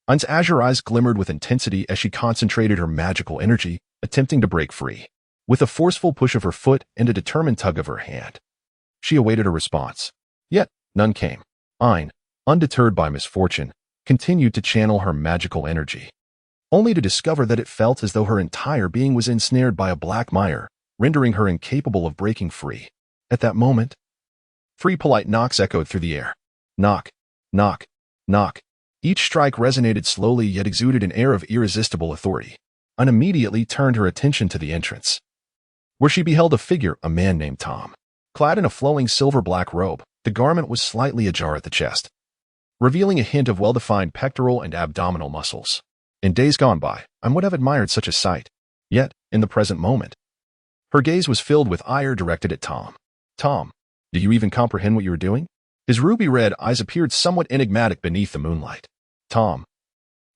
Ain's azure eyes glimmered with intensity as she concentrated her magical energy, attempting to break free. With a forceful push of her foot and a determined tug of her hand, she awaited a response. Yet, none came. Ain, undeterred by misfortune, continued to channel her magical energy, only to discover that it felt as though her entire being was ensnared by a black mire, rendering her incapable of breaking free. At that moment, 3 polite knocks echoed through the air. Knock, knock, knock. Each strike resonated slowly yet exuded an air of irresistible authority. Ain immediately turned her attention to the entrance, where she beheld a figure, a man named Tom. Clad in a flowing silver-black robe, the garment was slightly ajar at the chest, revealing a hint of well-defined pectoral and abdominal muscles. In days gone by, I would have admired such a sight. Yet, in the present moment, her gaze was filled with ire directed at Tom. Tom, do you even comprehend what you are doing? His ruby-red eyes appeared somewhat enigmatic beneath the moonlight. Tom,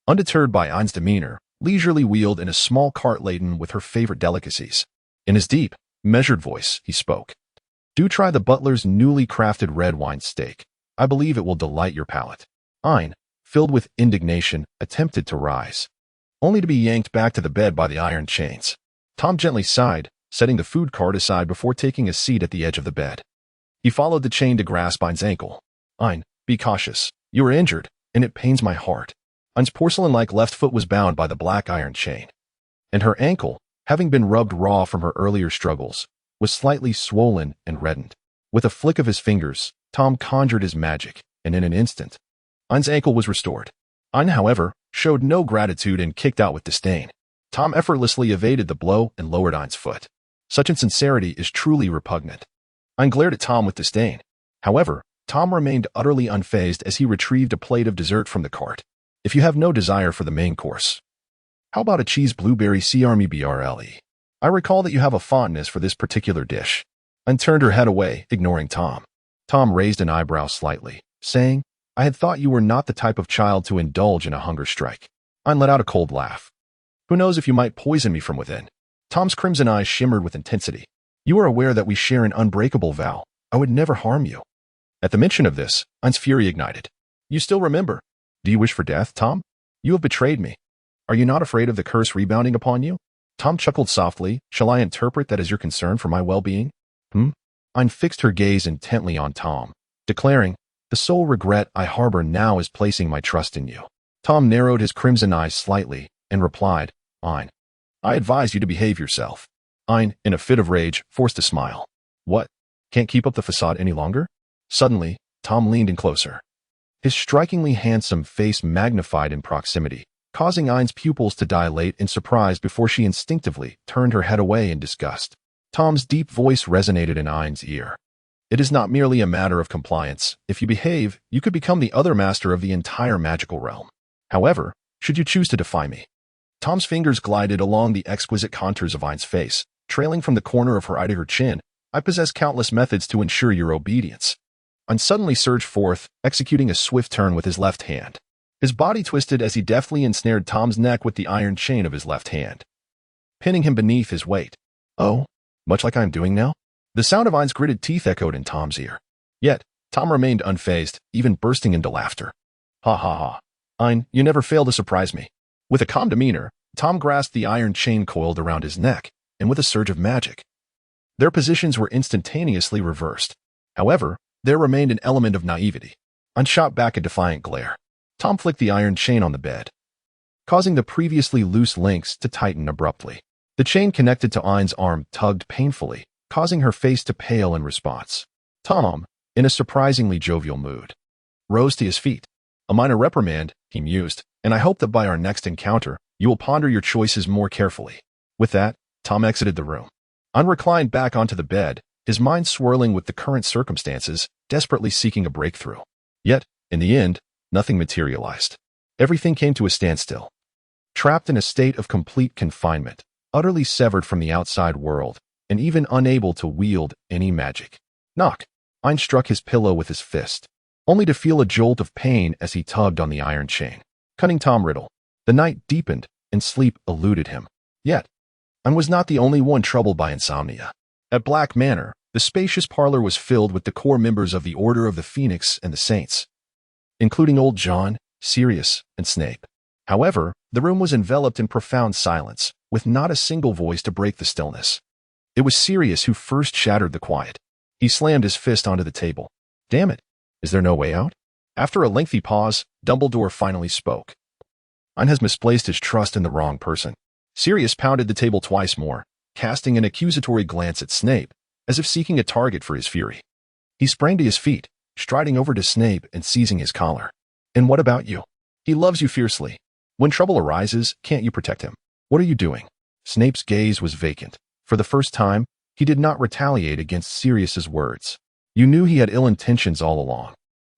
undeterred by Ain's demeanor, leisurely wheeled in a small cart laden with her favorite delicacies. In his deep, measured voice, he spoke. Do try the butler's newly crafted red wine steak. I believe it will delight your palate. Ain, filled with indignation, attempted to rise, only to be yanked back to the bed by the iron chains. Tom gently sighed, setting the food cart aside before taking a seat at the edge of the bed. He followed the chain to grasp Ain's ankle. Ain, be cautious. You are injured, and it pains my heart. Ain's porcelain-like left foot was bound by the black iron chain, and her ankle, having been rubbed raw from her earlier struggles, was slightly swollen and reddened. With a flick of his fingers, Tom conjured his magic, and in an instant, Ain's ankle was restored. Ain, however, showed no gratitude and kicked out with disdain. Tom effortlessly evaded the blow and lowered Ain's foot. Such insincerity is truly repugnant. Ain glared at Tom with disdain. However, Tom remained utterly unfazed as he retrieved a plate of dessert from the cart. If you have no desire for the main course, how about a cheese blueberry CRME? I recall that you have a fondness for this particular dish. Ain turned her head away, ignoring Tom. Tom raised an eyebrow slightly, saying, I had thought you were not the type of child to indulge in a hunger strike. Ain let out a cold laugh. Who knows if you might poison me from within? Tom's crimson eyes shimmered with intensity. You are aware that we share an unbreakable vow. I would never harm you. At the mention of this, Ain's fury ignited. You still remember? Do you wish for death, Tom? You have betrayed me. Are you not afraid of the curse rebounding upon you? Tom chuckled softly. Shall I interpret that as your concern for my well-being? Ain fixed her gaze intently on Tom, declaring, the sole regret I harbor now is placing my trust in you. Tom narrowed his crimson eyes slightly and replied, Ain, I advise you to behave yourself. Ain, in a fit of rage, forced a smile. What? Can't keep up the facade any longer? Suddenly, Tom leaned in closer. His strikingly handsome face magnified in proximity, causing Ain's pupils to dilate in surprise before she instinctively turned her head away in disgust. Tom's deep voice resonated in Ain's ear. It is not merely a matter of compliance. If you behave, you could become the other master of the entire magical realm. However, should you choose to defy me? Tom's fingers glided along the exquisite contours of Ain's face, trailing from the corner of her eye to her chin. I possess countless methods to ensure your obedience. Ain suddenly surged forth, executing a swift turn with his left hand. His body twisted as he deftly ensnared Tom's neck with the iron chain of his left hand, pinning him beneath his weight. Oh, much like I am doing now? The sound of Ain's gritted teeth echoed in Tom's ear. Yet, Tom remained unfazed, even bursting into laughter. Ha ha ha. Ain, you never fail to surprise me. With a calm demeanor, Tom grasped the iron chain coiled around his neck, and with a surge of magic, their positions were instantaneously reversed. However, there remained an element of naivety. Ain shot back a defiant glare. Tom flicked the iron chain on the bed, causing the previously loose links to tighten abruptly. The chain connected to Ain's arm tugged painfully, causing her face to pale in response. Tom, in a surprisingly jovial mood, rose to his feet. A minor reprimand, he mused, and I hope that by our next encounter, you will ponder your choices more carefully. With that, Tom exited the room. Ain reclined back onto the bed, his mind swirling with the current circumstances, desperately seeking a breakthrough. Yet, in the end, nothing materialized. Everything came to a standstill. Trapped in a state of complete confinement, utterly severed from the outside world, and even unable to wield any magic. Knock! Ain struck his pillow with his fist, only to feel a jolt of pain as he tugged on the iron chain. Cunning Tom Riddle. The night deepened, and sleep eluded him. Yet, Ain was not the only one troubled by insomnia. At Black Manor, the spacious parlor was filled with the core members of the Order of the Phoenix and the Saints, including Old John, Sirius, and Snape. However, the room was enveloped in profound silence, with not a single voice to break the stillness. It was Sirius who first shattered the quiet. He slammed his fist onto the table. Damn it! Is there no way out? After a lengthy pause, Dumbledore finally spoke. Ain has misplaced his trust in the wrong person. Sirius pounded the table twice more, casting an accusatory glance at Snape, as if seeking a target for his fury. He sprang to his feet, striding over to Snape and seizing his collar. And what about you? He loves you fiercely. When trouble arises, can't you protect him? What are you doing? Snape's gaze was vacant. For the first time, he did not retaliate against Sirius's words. You knew he had ill intentions all along.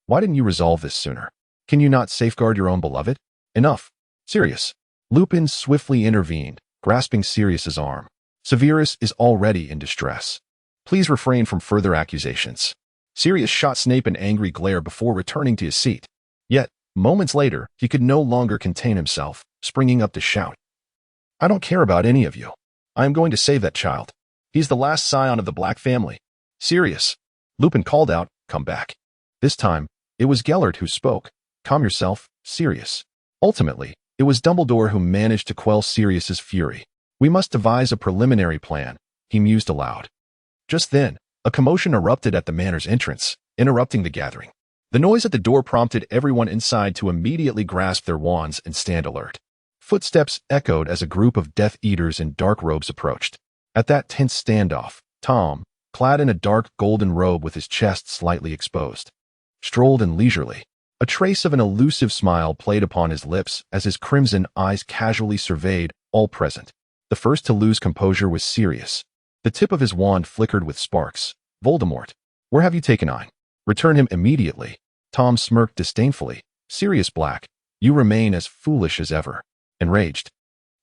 Why didn't you resolve this sooner? Can you not safeguard your own beloved? Enough. Sirius. Lupin swiftly intervened, grasping Sirius's arm. Severus is already in distress. Please refrain from further accusations. Sirius shot Snape an angry glare before returning to his seat. Yet, moments later, he could no longer contain himself, springing up to shout. I don't care about any of you. I am going to save that child. He's the last scion of the Black family. Sirius. Lupin called out, come back. This time, it was Gellert who spoke. Calm yourself, Sirius. Ultimately, it was Dumbledore who managed to quell Sirius's fury. We must devise a preliminary plan, he mused aloud. Just then, a commotion erupted at the manor's entrance, interrupting the gathering. The noise at the door prompted everyone inside to immediately grasp their wands and stand alert. Footsteps echoed as a group of Death Eaters in dark robes approached. At that tense standoff, Tom, clad in a dark golden robe with his chest slightly exposed, strolled in leisurely. A trace of an elusive smile played upon his lips as his crimson eyes casually surveyed all present. The first to lose composure was Sirius. The tip of his wand flickered with sparks. Voldemort, where have you taken Ain? Return him immediately. Tom smirked disdainfully. Sirius Black, you remain as foolish as ever. Enraged,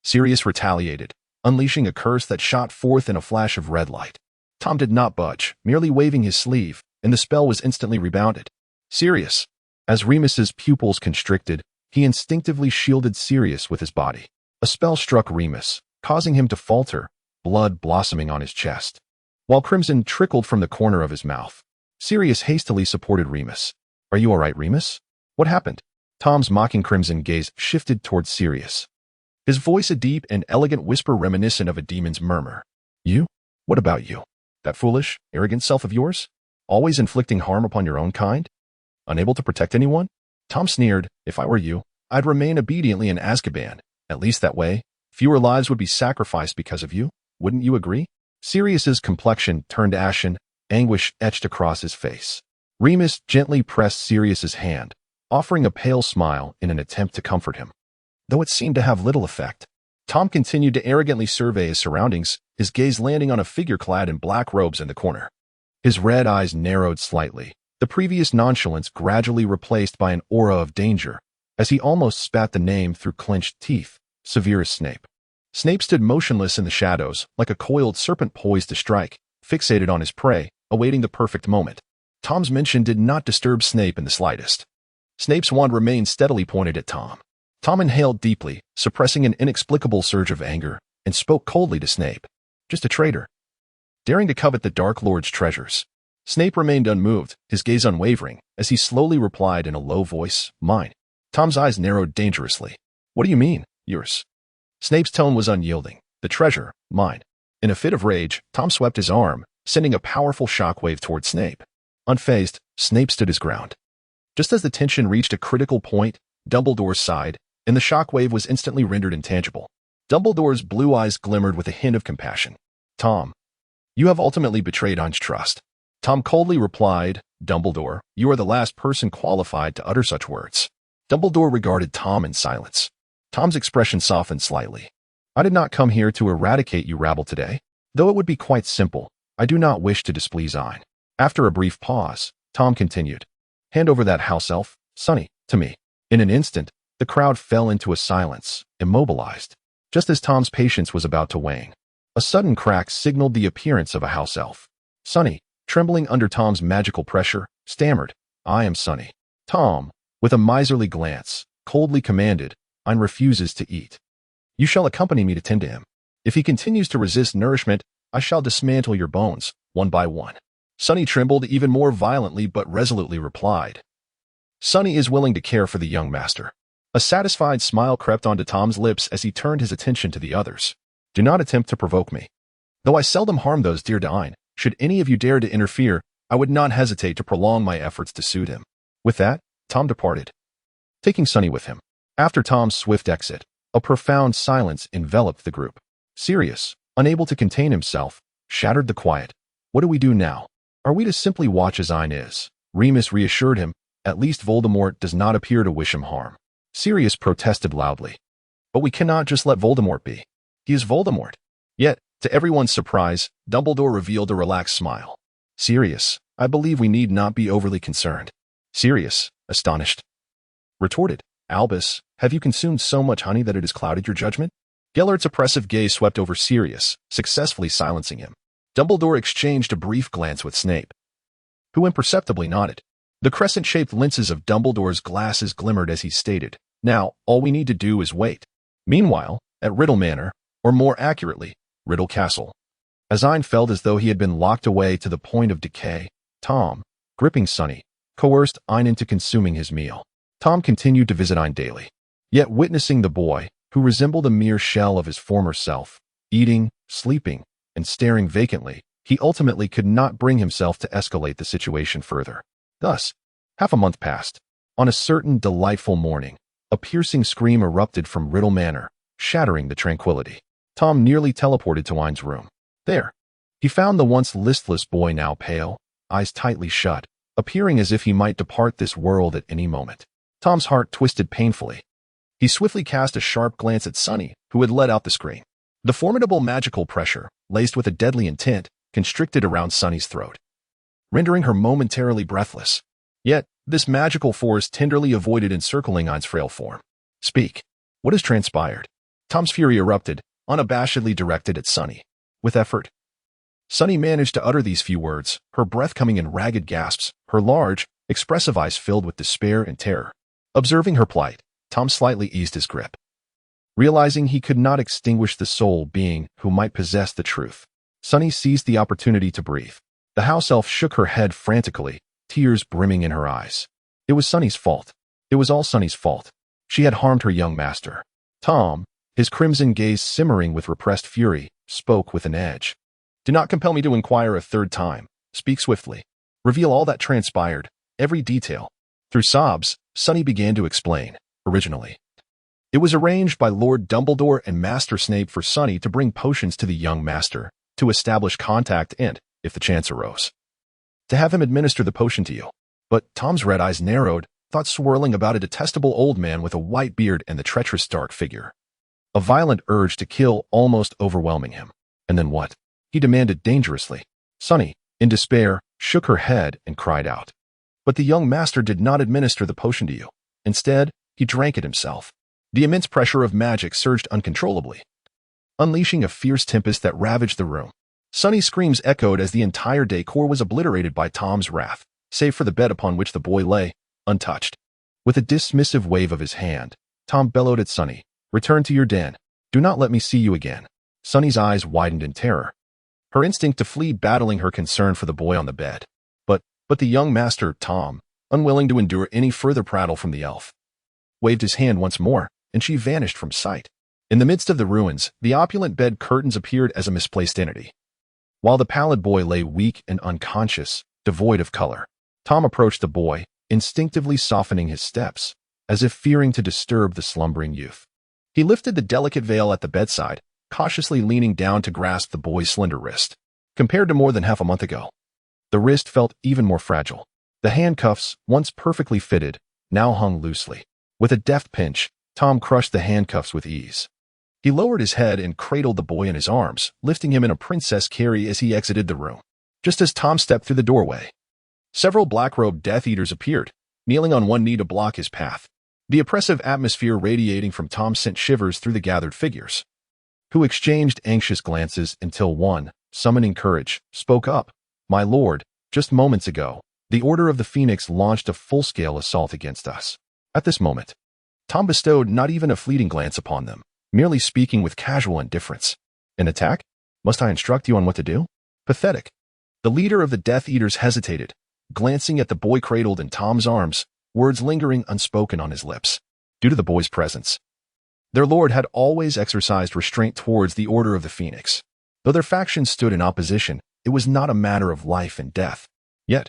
Sirius retaliated, unleashing a curse that shot forth in a flash of red light. Tom did not budge, merely waving his sleeve, and the spell was instantly rebounded. Sirius. As Remus's pupils constricted, he instinctively shielded Sirius with his body. A spell struck Remus, causing him to falter, blood blossoming on his chest, while crimson trickled from the corner of his mouth. Sirius hastily supported Remus. Are you all right, Remus? What happened? Tom's mocking crimson gaze shifted towards Sirius, his voice a deep and elegant whisper reminiscent of a demon's murmur. You? What about you? That foolish, arrogant self of yours? Always inflicting harm upon your own kind? Unable to protect anyone? Tom sneered. If I were you, I'd remain obediently in Azkaban. At least that way, fewer lives would be sacrificed because of you. Wouldn't you agree? Sirius's complexion turned ashen, anguish etched across his face. Remus gently pressed Sirius's hand, offering a pale smile in an attempt to comfort him. Though it seemed to have little effect, Tom continued to arrogantly survey his surroundings, his gaze landing on a figure clad in black robes in the corner. His red eyes narrowed slightly, the previous nonchalance gradually replaced by an aura of danger, as he almost spat the name through clenched teeth, Severus Snape. Snape stood motionless in the shadows, like a coiled serpent poised to strike, fixated on his prey, awaiting the perfect moment. Tom's mention did not disturb Snape in the slightest. Snape's wand remained steadily pointed at Tom. Tom inhaled deeply, suppressing an inexplicable surge of anger, and spoke coldly to Snape. Just a traitor, daring to covet the Dark Lord's treasures. Snape remained unmoved, his gaze unwavering, as he slowly replied in a low voice, Mine. Tom's eyes narrowed dangerously. What do you mean, yours? Snape's tone was unyielding. The treasure, mine. In a fit of rage, Tom swept his arm, sending a powerful shockwave toward Snape. Unfazed, Snape stood his ground. Just as the tension reached a critical point, Dumbledore sighed, and the shockwave was instantly rendered intangible. Dumbledore's blue eyes glimmered with a hint of compassion. Tom, you have ultimately betrayed Ain's trust. Tom coldly replied, Dumbledore, you are the last person qualified to utter such words. Dumbledore regarded Tom in silence. Tom's expression softened slightly. I did not come here to eradicate you rabble today. Though it would be quite simple, I do not wish to displease Ain. After a brief pause, Tom continued, hand over that house elf, Sonny, to me. In an instant, the crowd fell into a silence, immobilized. Just as Tom's patience was about to wane, a sudden crack signaled the appearance of a house elf. Sonny, trembling under Tom's magical pressure, stammered, I am Sonny. Tom, with a miserly glance, coldly commanded, Ain refuses to eat. You shall accompany me to tend to him. If he continues to resist nourishment, I shall dismantle your bones, one by one. Sonny trembled even more violently but resolutely replied, Sonny is willing to care for the young master. A satisfied smile crept onto Tom's lips as he turned his attention to the others. Do not attempt to provoke me. Though I seldom harm those dear to Ain, should any of you dare to interfere, I would not hesitate to prolong my efforts to soothe him. With that, Tom departed, taking Sonny with him. After Tom's swift exit, a profound silence enveloped the group. Sirius, unable to contain himself, shattered the quiet. What do we do now? Are we to simply watch as Ain is? Remus reassured him, at least Voldemort does not appear to wish him harm. Sirius protested loudly. But we cannot just let Voldemort be. He is Voldemort. Yet, to everyone's surprise, Dumbledore revealed a relaxed smile. Sirius, I believe we need not be overly concerned. Sirius, astonished, retorted, Albus, have you consumed so much honey that it has clouded your judgment? Gellert's oppressive gaze swept over Sirius, successfully silencing him. Dumbledore exchanged a brief glance with Snape, who imperceptibly nodded. The crescent-shaped lenses of Dumbledore's glasses glimmered as he stated, now, all we need to do is wait. Meanwhile, at Riddle Manor, or more accurately, Riddle Castle. As Ain felt as though he had been locked away to the point of decay, Tom, gripping Sonny, coerced Ain into consuming his meal. Tom continued to visit Ain daily. Yet witnessing the boy, who resembled a mere shell of his former self, eating, sleeping, and staring vacantly, he ultimately could not bring himself to escalate the situation further. Thus, half a month passed. On a certain delightful morning, a piercing scream erupted from Riddle Manor, shattering the tranquility. Tom nearly teleported to Ain's room. There, he found the once listless boy now pale, eyes tightly shut, appearing as if he might depart this world at any moment. Tom's heart twisted painfully. He swiftly cast a sharp glance at Sonny, who had let out the scream. The formidable magical pressure, laced with a deadly intent, constricted around Sonny's throat, rendering her momentarily breathless. Yet, this magical force tenderly avoided encircling Ain's frail form. Speak. What has transpired? Tom's fury erupted, unabashedly directed at Sonny. With effort, Sonny managed to utter these few words, her breath coming in ragged gasps, her large, expressive eyes filled with despair and terror. Observing her plight, Tom slightly eased his grip, realizing he could not extinguish the sole being who might possess the truth. Sonny seized the opportunity to breathe. The house elf shook her head frantically, tears brimming in her eyes. It was Sonny's fault. It was all Sonny's fault. She had harmed her young master. Tom, his crimson gaze simmering with repressed fury, spoke with an edge. Do not compel me to inquire a third time. Speak swiftly. Reveal all that transpired, every detail. Through sobs, Sonny began to explain. Originally, it was arranged by Lord Dumbledore and Master Snape for Sonny to bring potions to the young master, to establish contact and, if the chance arose, to have him administer the potion to you. But Tom's red eyes narrowed, thoughts swirling about a detestable old man with a white beard and the treacherous dark figure. A violent urge to kill almost overwhelming him. And then what? He demanded dangerously. Sonny, in despair, shook her head and cried out. But the young master did not administer the potion to you. Instead, he drank it himself. The immense pressure of magic surged uncontrollably, unleashing a fierce tempest that ravaged the room. Sonny's screams echoed as the entire decor was obliterated by Tom's wrath, save for the bed upon which the boy lay, untouched. With a dismissive wave of his hand, Tom bellowed at Sonny, return to your den. Do not let me see you again. Sonny's eyes widened in terror, her instinct to flee battling her concern for the boy on the bed. But the young master, Tom, unwilling to endure any further prattle from the elf, waved his hand once more, and she vanished from sight. In the midst of the ruins, the opulent bed curtains appeared as a misplaced entity. While the pallid boy lay weak and unconscious, devoid of color, Tom approached the boy, instinctively softening his steps. as if fearing to disturb the slumbering youth. He lifted the delicate veil at the bedside, cautiously leaning down to grasp the boy's slender wrist. Compared to more than half a month ago, the wrist felt even more fragile. The handcuffs, once perfectly fitted, now hung loosely. With a deft pinch, Tom crushed the handcuffs with ease. He lowered his head and cradled the boy in his arms, lifting him in a princess carry as he exited the room. Just as Tom stepped through the doorway, several black-robed Death Eaters appeared, kneeling on one knee to block his path. The oppressive atmosphere radiating from Tom sent shivers through the gathered figures, who exchanged anxious glances until one, summoning courage, spoke up. "My lord, just moments ago, the Order of the Phoenix launched a full-scale assault against us." At this moment, Tom bestowed not even a fleeting glance upon them, merely speaking with casual indifference. "An attack? Must I instruct you on what to do?" Pathetic. The leader of the Death Eaters hesitated, glancing at the boy cradled in Tom's arms, words lingering unspoken on his lips. Due to the boy's presence, their lord had always exercised restraint towards the Order of the Phoenix. Though their factions stood in opposition, it was not a matter of life and death. Yet,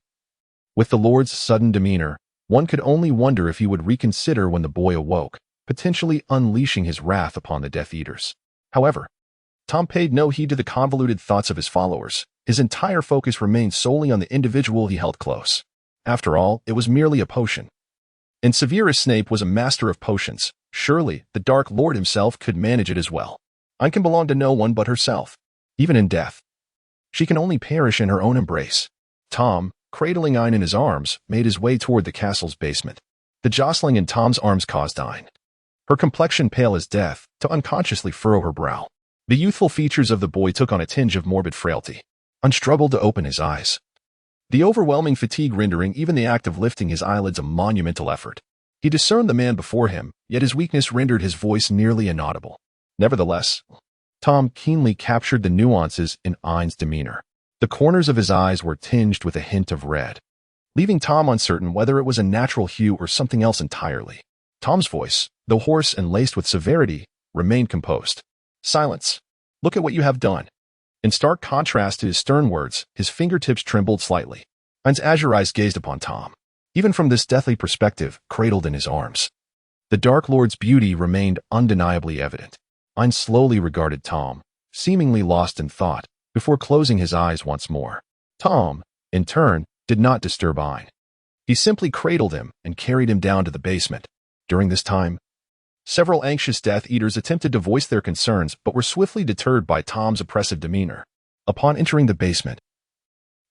with the lord's sudden demeanor, one could only wonder if he would reconsider when the boy awoke, potentially unleashing his wrath upon the Death Eaters. However, Tom paid no heed to the convoluted thoughts of his followers. His entire focus remained solely on the individual he held close. After all, it was merely a potion. And Severus Snape was a master of potions. Surely, the Dark Lord himself could manage it as well. Ain can belong to no one but herself. Even in death, she can only perish in her own embrace. Tom, cradling Ain in his arms, made his way toward the castle's basement. The jostling in Tom's arms caused Ain, her complexion pale as death, to unconsciously furrow her brow. The youthful features of the boy took on a tinge of morbid frailty. Ain struggled to open his eyes, the overwhelming fatigue rendering even the act of lifting his eyelids a monumental effort. He discerned the man before him, yet his weakness rendered his voice nearly inaudible. Nevertheless, Tom keenly captured the nuances in Ain's demeanor. The corners of his eyes were tinged with a hint of red, leaving Tom uncertain whether it was a natural hue or something else entirely. Tom's voice, though hoarse and laced with severity, remained composed. "Silence. Look at what you have done." In stark contrast to his stern words, his fingertips trembled slightly. Ain's azure eyes gazed upon Tom, even from this deathly perspective, cradled in his arms. The Dark Lord's beauty remained undeniably evident. Ain slowly regarded Tom, seemingly lost in thought, before closing his eyes once more. Tom, in turn, did not disturb Ain. He simply cradled him and carried him down to the basement. During this time, several anxious Death Eaters attempted to voice their concerns but were swiftly deterred by Tom's oppressive demeanor. Upon entering the basement,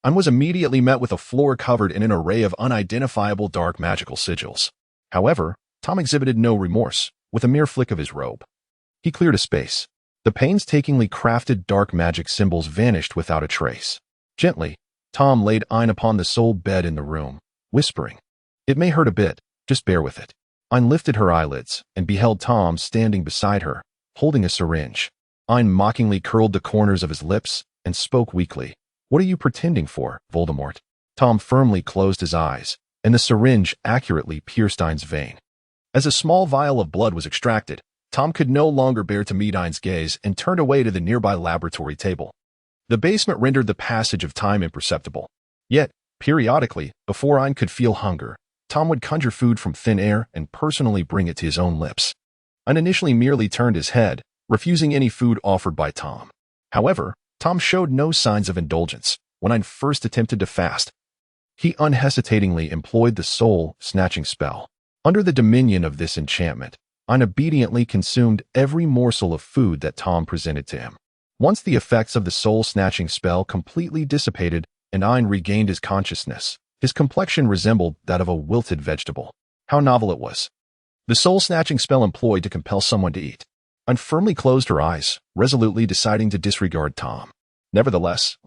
Ain was immediately met with a floor covered in an array of unidentifiable dark magical sigils. However, Tom exhibited no remorse. With a mere flick of his robe, he cleared a space. The painstakingly crafted dark magic symbols vanished without a trace. Gently, Tom laid Ain upon the sole bed in the room, whispering, "It may hurt a bit, just bear with it." Ain lifted her eyelids and beheld Tom standing beside her, holding a syringe. Ain mockingly curled the corners of his lips and spoke weakly. "What are you pretending for, Voldemort?" Tom firmly closed his eyes, and the syringe accurately pierced Ain's vein. As a small vial of blood was extracted, Tom could no longer bear to meet Ain's gaze and turned away to the nearby laboratory table. The basement rendered the passage of time imperceptible. Yet, periodically, before Ain could feel hunger, Tom would conjure food from thin air and personally bring it to his own lips. Ain initially merely turned his head, refusing any food offered by Tom. However, Tom showed no signs of indulgence. When Ain first attempted to fast, he unhesitatingly employed the soul-snatching spell. Under the dominion of this enchantment, Ain obediently consumed every morsel of food that Tom presented to him. Once the effects of the soul-snatching spell completely dissipated and Ain regained his consciousness, his complexion resembled that of a wilted vegetable. How novel it was. The soul-snatching spell employed to compel someone to eat. Ain firmly closed her eyes, resolutely deciding to disregard Tom. Nevertheless,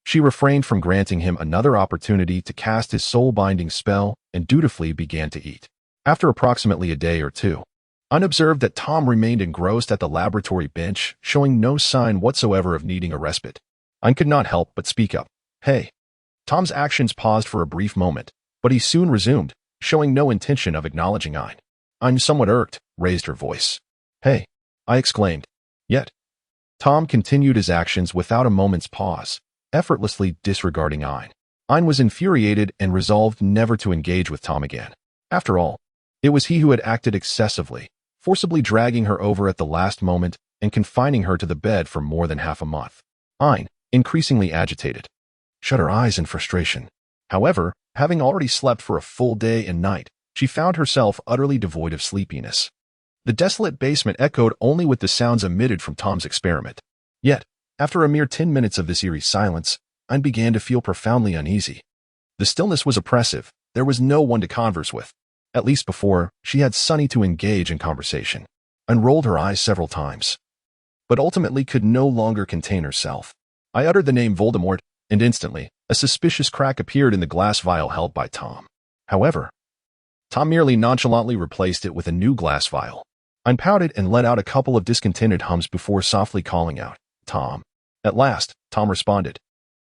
she refrained from granting him another opportunity to cast his soul-binding spell and dutifully began to eat. After approximately a day or two, Ain observed that Tom remained engrossed at the laboratory bench, showing no sign whatsoever of needing a respite. Ain could not help but speak up. "Hey." Tom's actions paused for a brief moment, but he soon resumed, showing no intention of acknowledging Ain. Ain, somewhat irked, raised her voice. "Hey," I exclaimed. Yet, Tom continued his actions without a moment's pause, effortlessly disregarding Ain. Ain was infuriated and resolved never to engage with Tom again. After all, It was he who had acted excessively, forcibly dragging her over at the last moment and confining her to the bed for more than half a month. Ain, increasingly agitated, shut her eyes in frustration. However, having already slept for a full day and night, she found herself utterly devoid of sleepiness. The desolate basement echoed only with the sounds emitted from Tom's experiment. Yet, after a mere 10 minutes of this eerie silence, Ain began to feel profoundly uneasy. The stillness was oppressive. There was no one to converse with. At least before, she had Sunny to engage in conversation. Ain rolled her eyes several times, but ultimately could no longer contain herself. I uttered the name Voldemort, and instantly, a suspicious crack appeared in the glass vial held by Tom. However, Tom merely nonchalantly replaced it with a new glass vial. Ain pouted and let out a couple of discontented hums before softly calling out, "Tom." At last, Tom responded.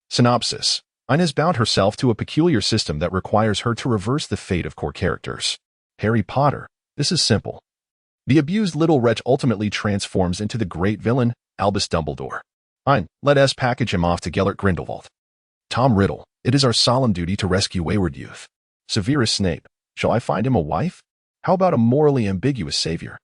Synopsis. Ain has bound herself to a peculiar system that requires her to reverse the fate of core characters. Harry Potter. This is simple. The abused little wretch ultimately transforms into the great villain, Albus Dumbledore. Ain, let us package him off to Gellert Grindelwald. Tom Riddle. It is our solemn duty to rescue wayward youth. Severus Snape. Shall I find him a wife? How about a morally ambiguous savior?